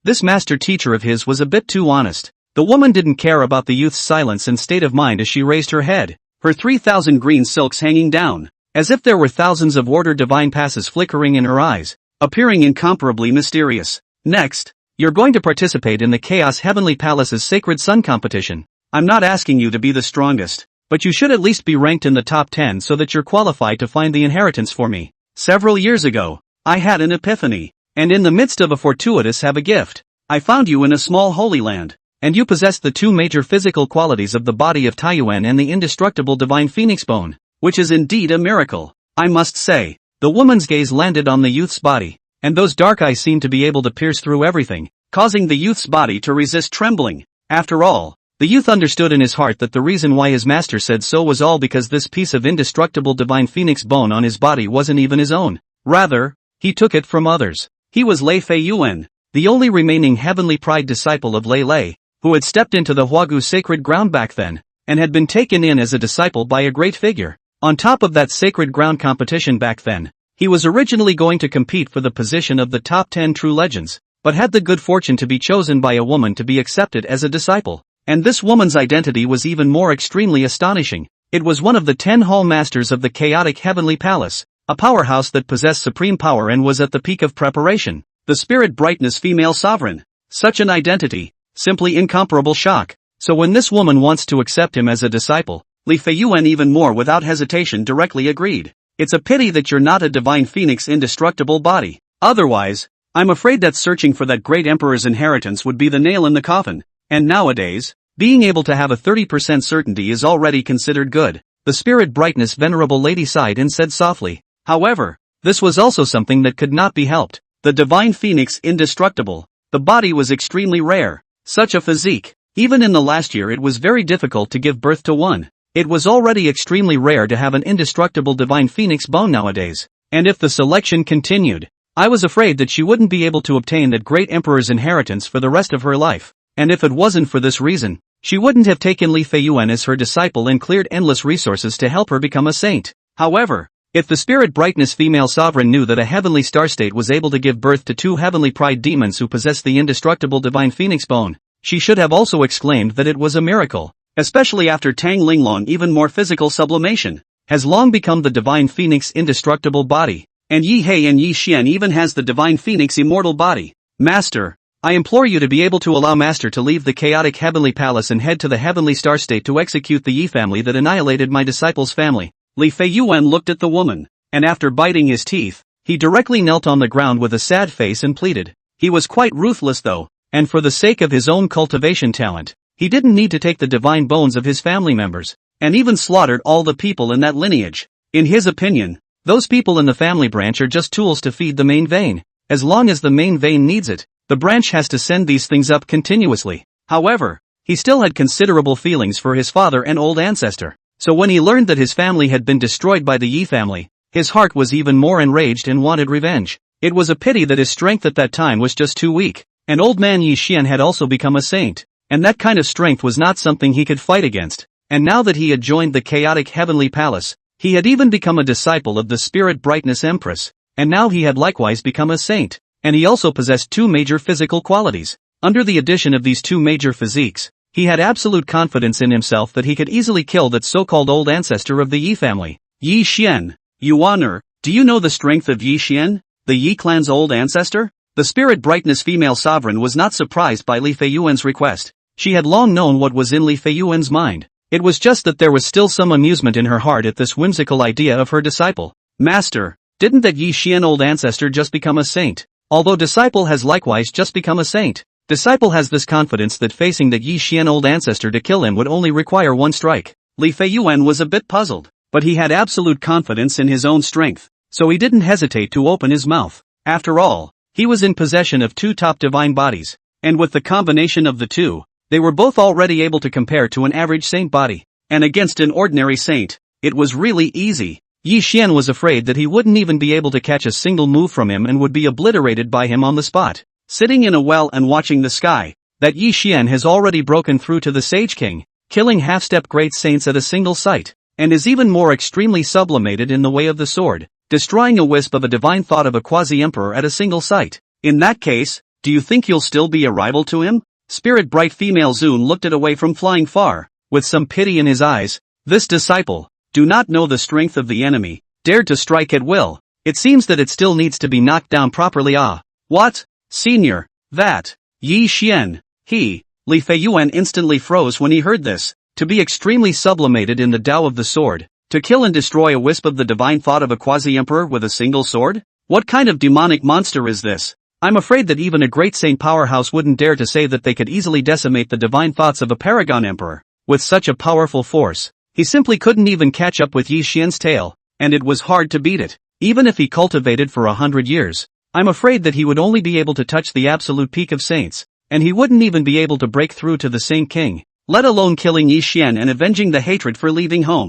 This master teacher of his was a bit too honest. The woman didn't care about the youth's silence and state of mind as she raised her head, her 3,000 green silks hanging down, as if there were thousands of order divine passes flickering in her eyes, appearing incomparably mysterious. Next, you're going to participate in the Chaos Heavenly Palace's Sacred Sun competition. I'm not asking you to be the strongest, but you should at least be ranked in the top 10 so that you're qualified to find the inheritance for me. Several years ago, I had an epiphany, and in the midst of a fortuitous have a gift. I found you in a small holy land, and you possess the 2 major physical qualities of the body of Taiyuan and the indestructible divine phoenix bone, which is indeed a miracle. I must say, the woman's gaze landed on the youth's body, and those dark eyes seemed to be able to pierce through everything, causing the youth's body to resist trembling. After all, the youth understood in his heart that the reason why his master said so was all because this piece of indestructible divine phoenix bone on his body wasn't even his own. Rather, he took it from others. He was Lei Fei Yuan, the only remaining heavenly pride disciple of Lei Lei, who had stepped into the Huagu sacred ground back then, and had been taken in as a disciple by a great figure. On top of that sacred ground competition back then, he was originally going to compete for the position of the top 10 true legends, but had the good fortune to be chosen by a woman to be accepted as a disciple. And this woman's identity was even more extremely astonishing. It was one of the 10 hall masters of the chaotic heavenly palace, a powerhouse that possessed supreme power and was at the peak of preparation, the spirit brightness female sovereign. Such an identity, simply incomparable shock. So when this woman wants to accept him as a disciple, Li Feiyuan even more without hesitation directly agreed. It's a pity that you're not a divine phoenix indestructible body. Otherwise, I'm afraid that searching for that great emperor's inheritance would be the nail in the coffin. And nowadays, being able to have a 30% certainty is already considered good. The spirit brightness venerable lady sighed and said softly. However, this was also something that could not be helped. The divine phoenix indestructible. The body was extremely rare. Such a physique. Even in the last year it was very difficult to give birth to one. It was already extremely rare to have an indestructible divine phoenix bone nowadays, and if the selection continued, I was afraid that she wouldn't be able to obtain that great emperor's inheritance for the rest of her life, and if it wasn't for this reason, she wouldn't have taken Li Feiyuan as her disciple and cleared endless resources to help her become a saint. However, if the spirit brightness female sovereign knew that a heavenly star state was able to give birth to 2 heavenly pride demons who possessed the indestructible divine phoenix bone, she should have also exclaimed that it was a miracle, especially after Tang Linglong even more physical sublimation has long become the divine phoenix indestructible body, and Yi Hei and Yi Xian even has the divine phoenix immortal body. Master, I implore you to be able to allow Master to leave the chaotic heavenly palace and head to the heavenly star state to execute the Yi family that annihilated my disciple's family. Li Feiyuan looked at the woman, and after biting his teeth, he directly knelt on the ground with a sad face and pleaded. He was quite ruthless though, and for the sake of his own cultivation talent, he didn't need to take the divine bones of his family members, and even slaughtered all the people in that lineage. In his opinion, those people in the family branch are just tools to feed the main vein. As long as the main vein needs it, the branch has to send these things up continuously. However, he still had considerable feelings for his father and old ancestor. So when he learned that his family had been destroyed by the Yi family, his heart was even more enraged and wanted revenge. It was a pity that his strength at that time was just too weak, and old man Yi Xian had also become a saint, and that kind of strength was not something he could fight against. And now that he had joined the chaotic heavenly palace, he had even become a disciple of the spirit brightness Empress, and now he had likewise become a saint, and he also possessed 2 major physical qualities. Under the addition of these 2 major physiques, he had absolute confidence in himself that he could easily kill that so-called old ancestor of the Yi family. Yi Xian, Yuaner, do you know the strength of Yi Xian, the Yi clan's old ancestor? The spirit brightness female sovereign was not surprised by Li Feiyuan's request. She had long known what was in Li Feiyuan's mind. It was just that there was still some amusement in her heart at this whimsical idea of her disciple. Master, didn't that Yi Xian old ancestor just become a saint? Although disciple has likewise just become a saint. Disciple has this confidence that facing that Yi Xian old ancestor to kill him would only require 1 strike. Li Feiyuan was a bit puzzled, but he had absolute confidence in his own strength, so he didn't hesitate to open his mouth. After all, he was in possession of 2 top divine bodies, and with the combination of the 2, they were both already able to compare to an average saint body, and against an ordinary saint, it was really easy. Yi Xian was afraid that he wouldn't even be able to catch a single move from him and would be obliterated by him on the spot. Sitting in a well and watching the sky, that Yi Xian has already broken through to the Sage King, killing half-step great saints at a single sight, and is even more extremely sublimated in the way of the sword, destroying a wisp of a divine thought of a quasi-emperor at a single sight. In that case, do you think you'll still be a rival to him? Spirit bright female Zun looked it away from flying far, with some pity in his eyes. This disciple, do not know the strength of the enemy, dared to strike at will. It seems that it still needs to be knocked down properly. Ah, what? Senior, that, Yi Xian, he, Li Feiyuan instantly froze when he heard this. To be extremely sublimated in the Tao of the sword, to kill and destroy a wisp of the divine thought of a quasi-emperor with a single sword? What kind of demonic monster is this? I'm afraid that even a great saint powerhouse wouldn't dare to say that they could easily decimate the divine thoughts of a paragon emperor. With such a powerful force, he simply couldn't even catch up with Yi Xian's tail, and it was hard to beat it, even if he cultivated for 100 years. I'm afraid that he would only be able to touch the absolute peak of saints, and he wouldn't even be able to break through to the Saint King, let alone killing Yi Xian and avenging the hatred for leaving home.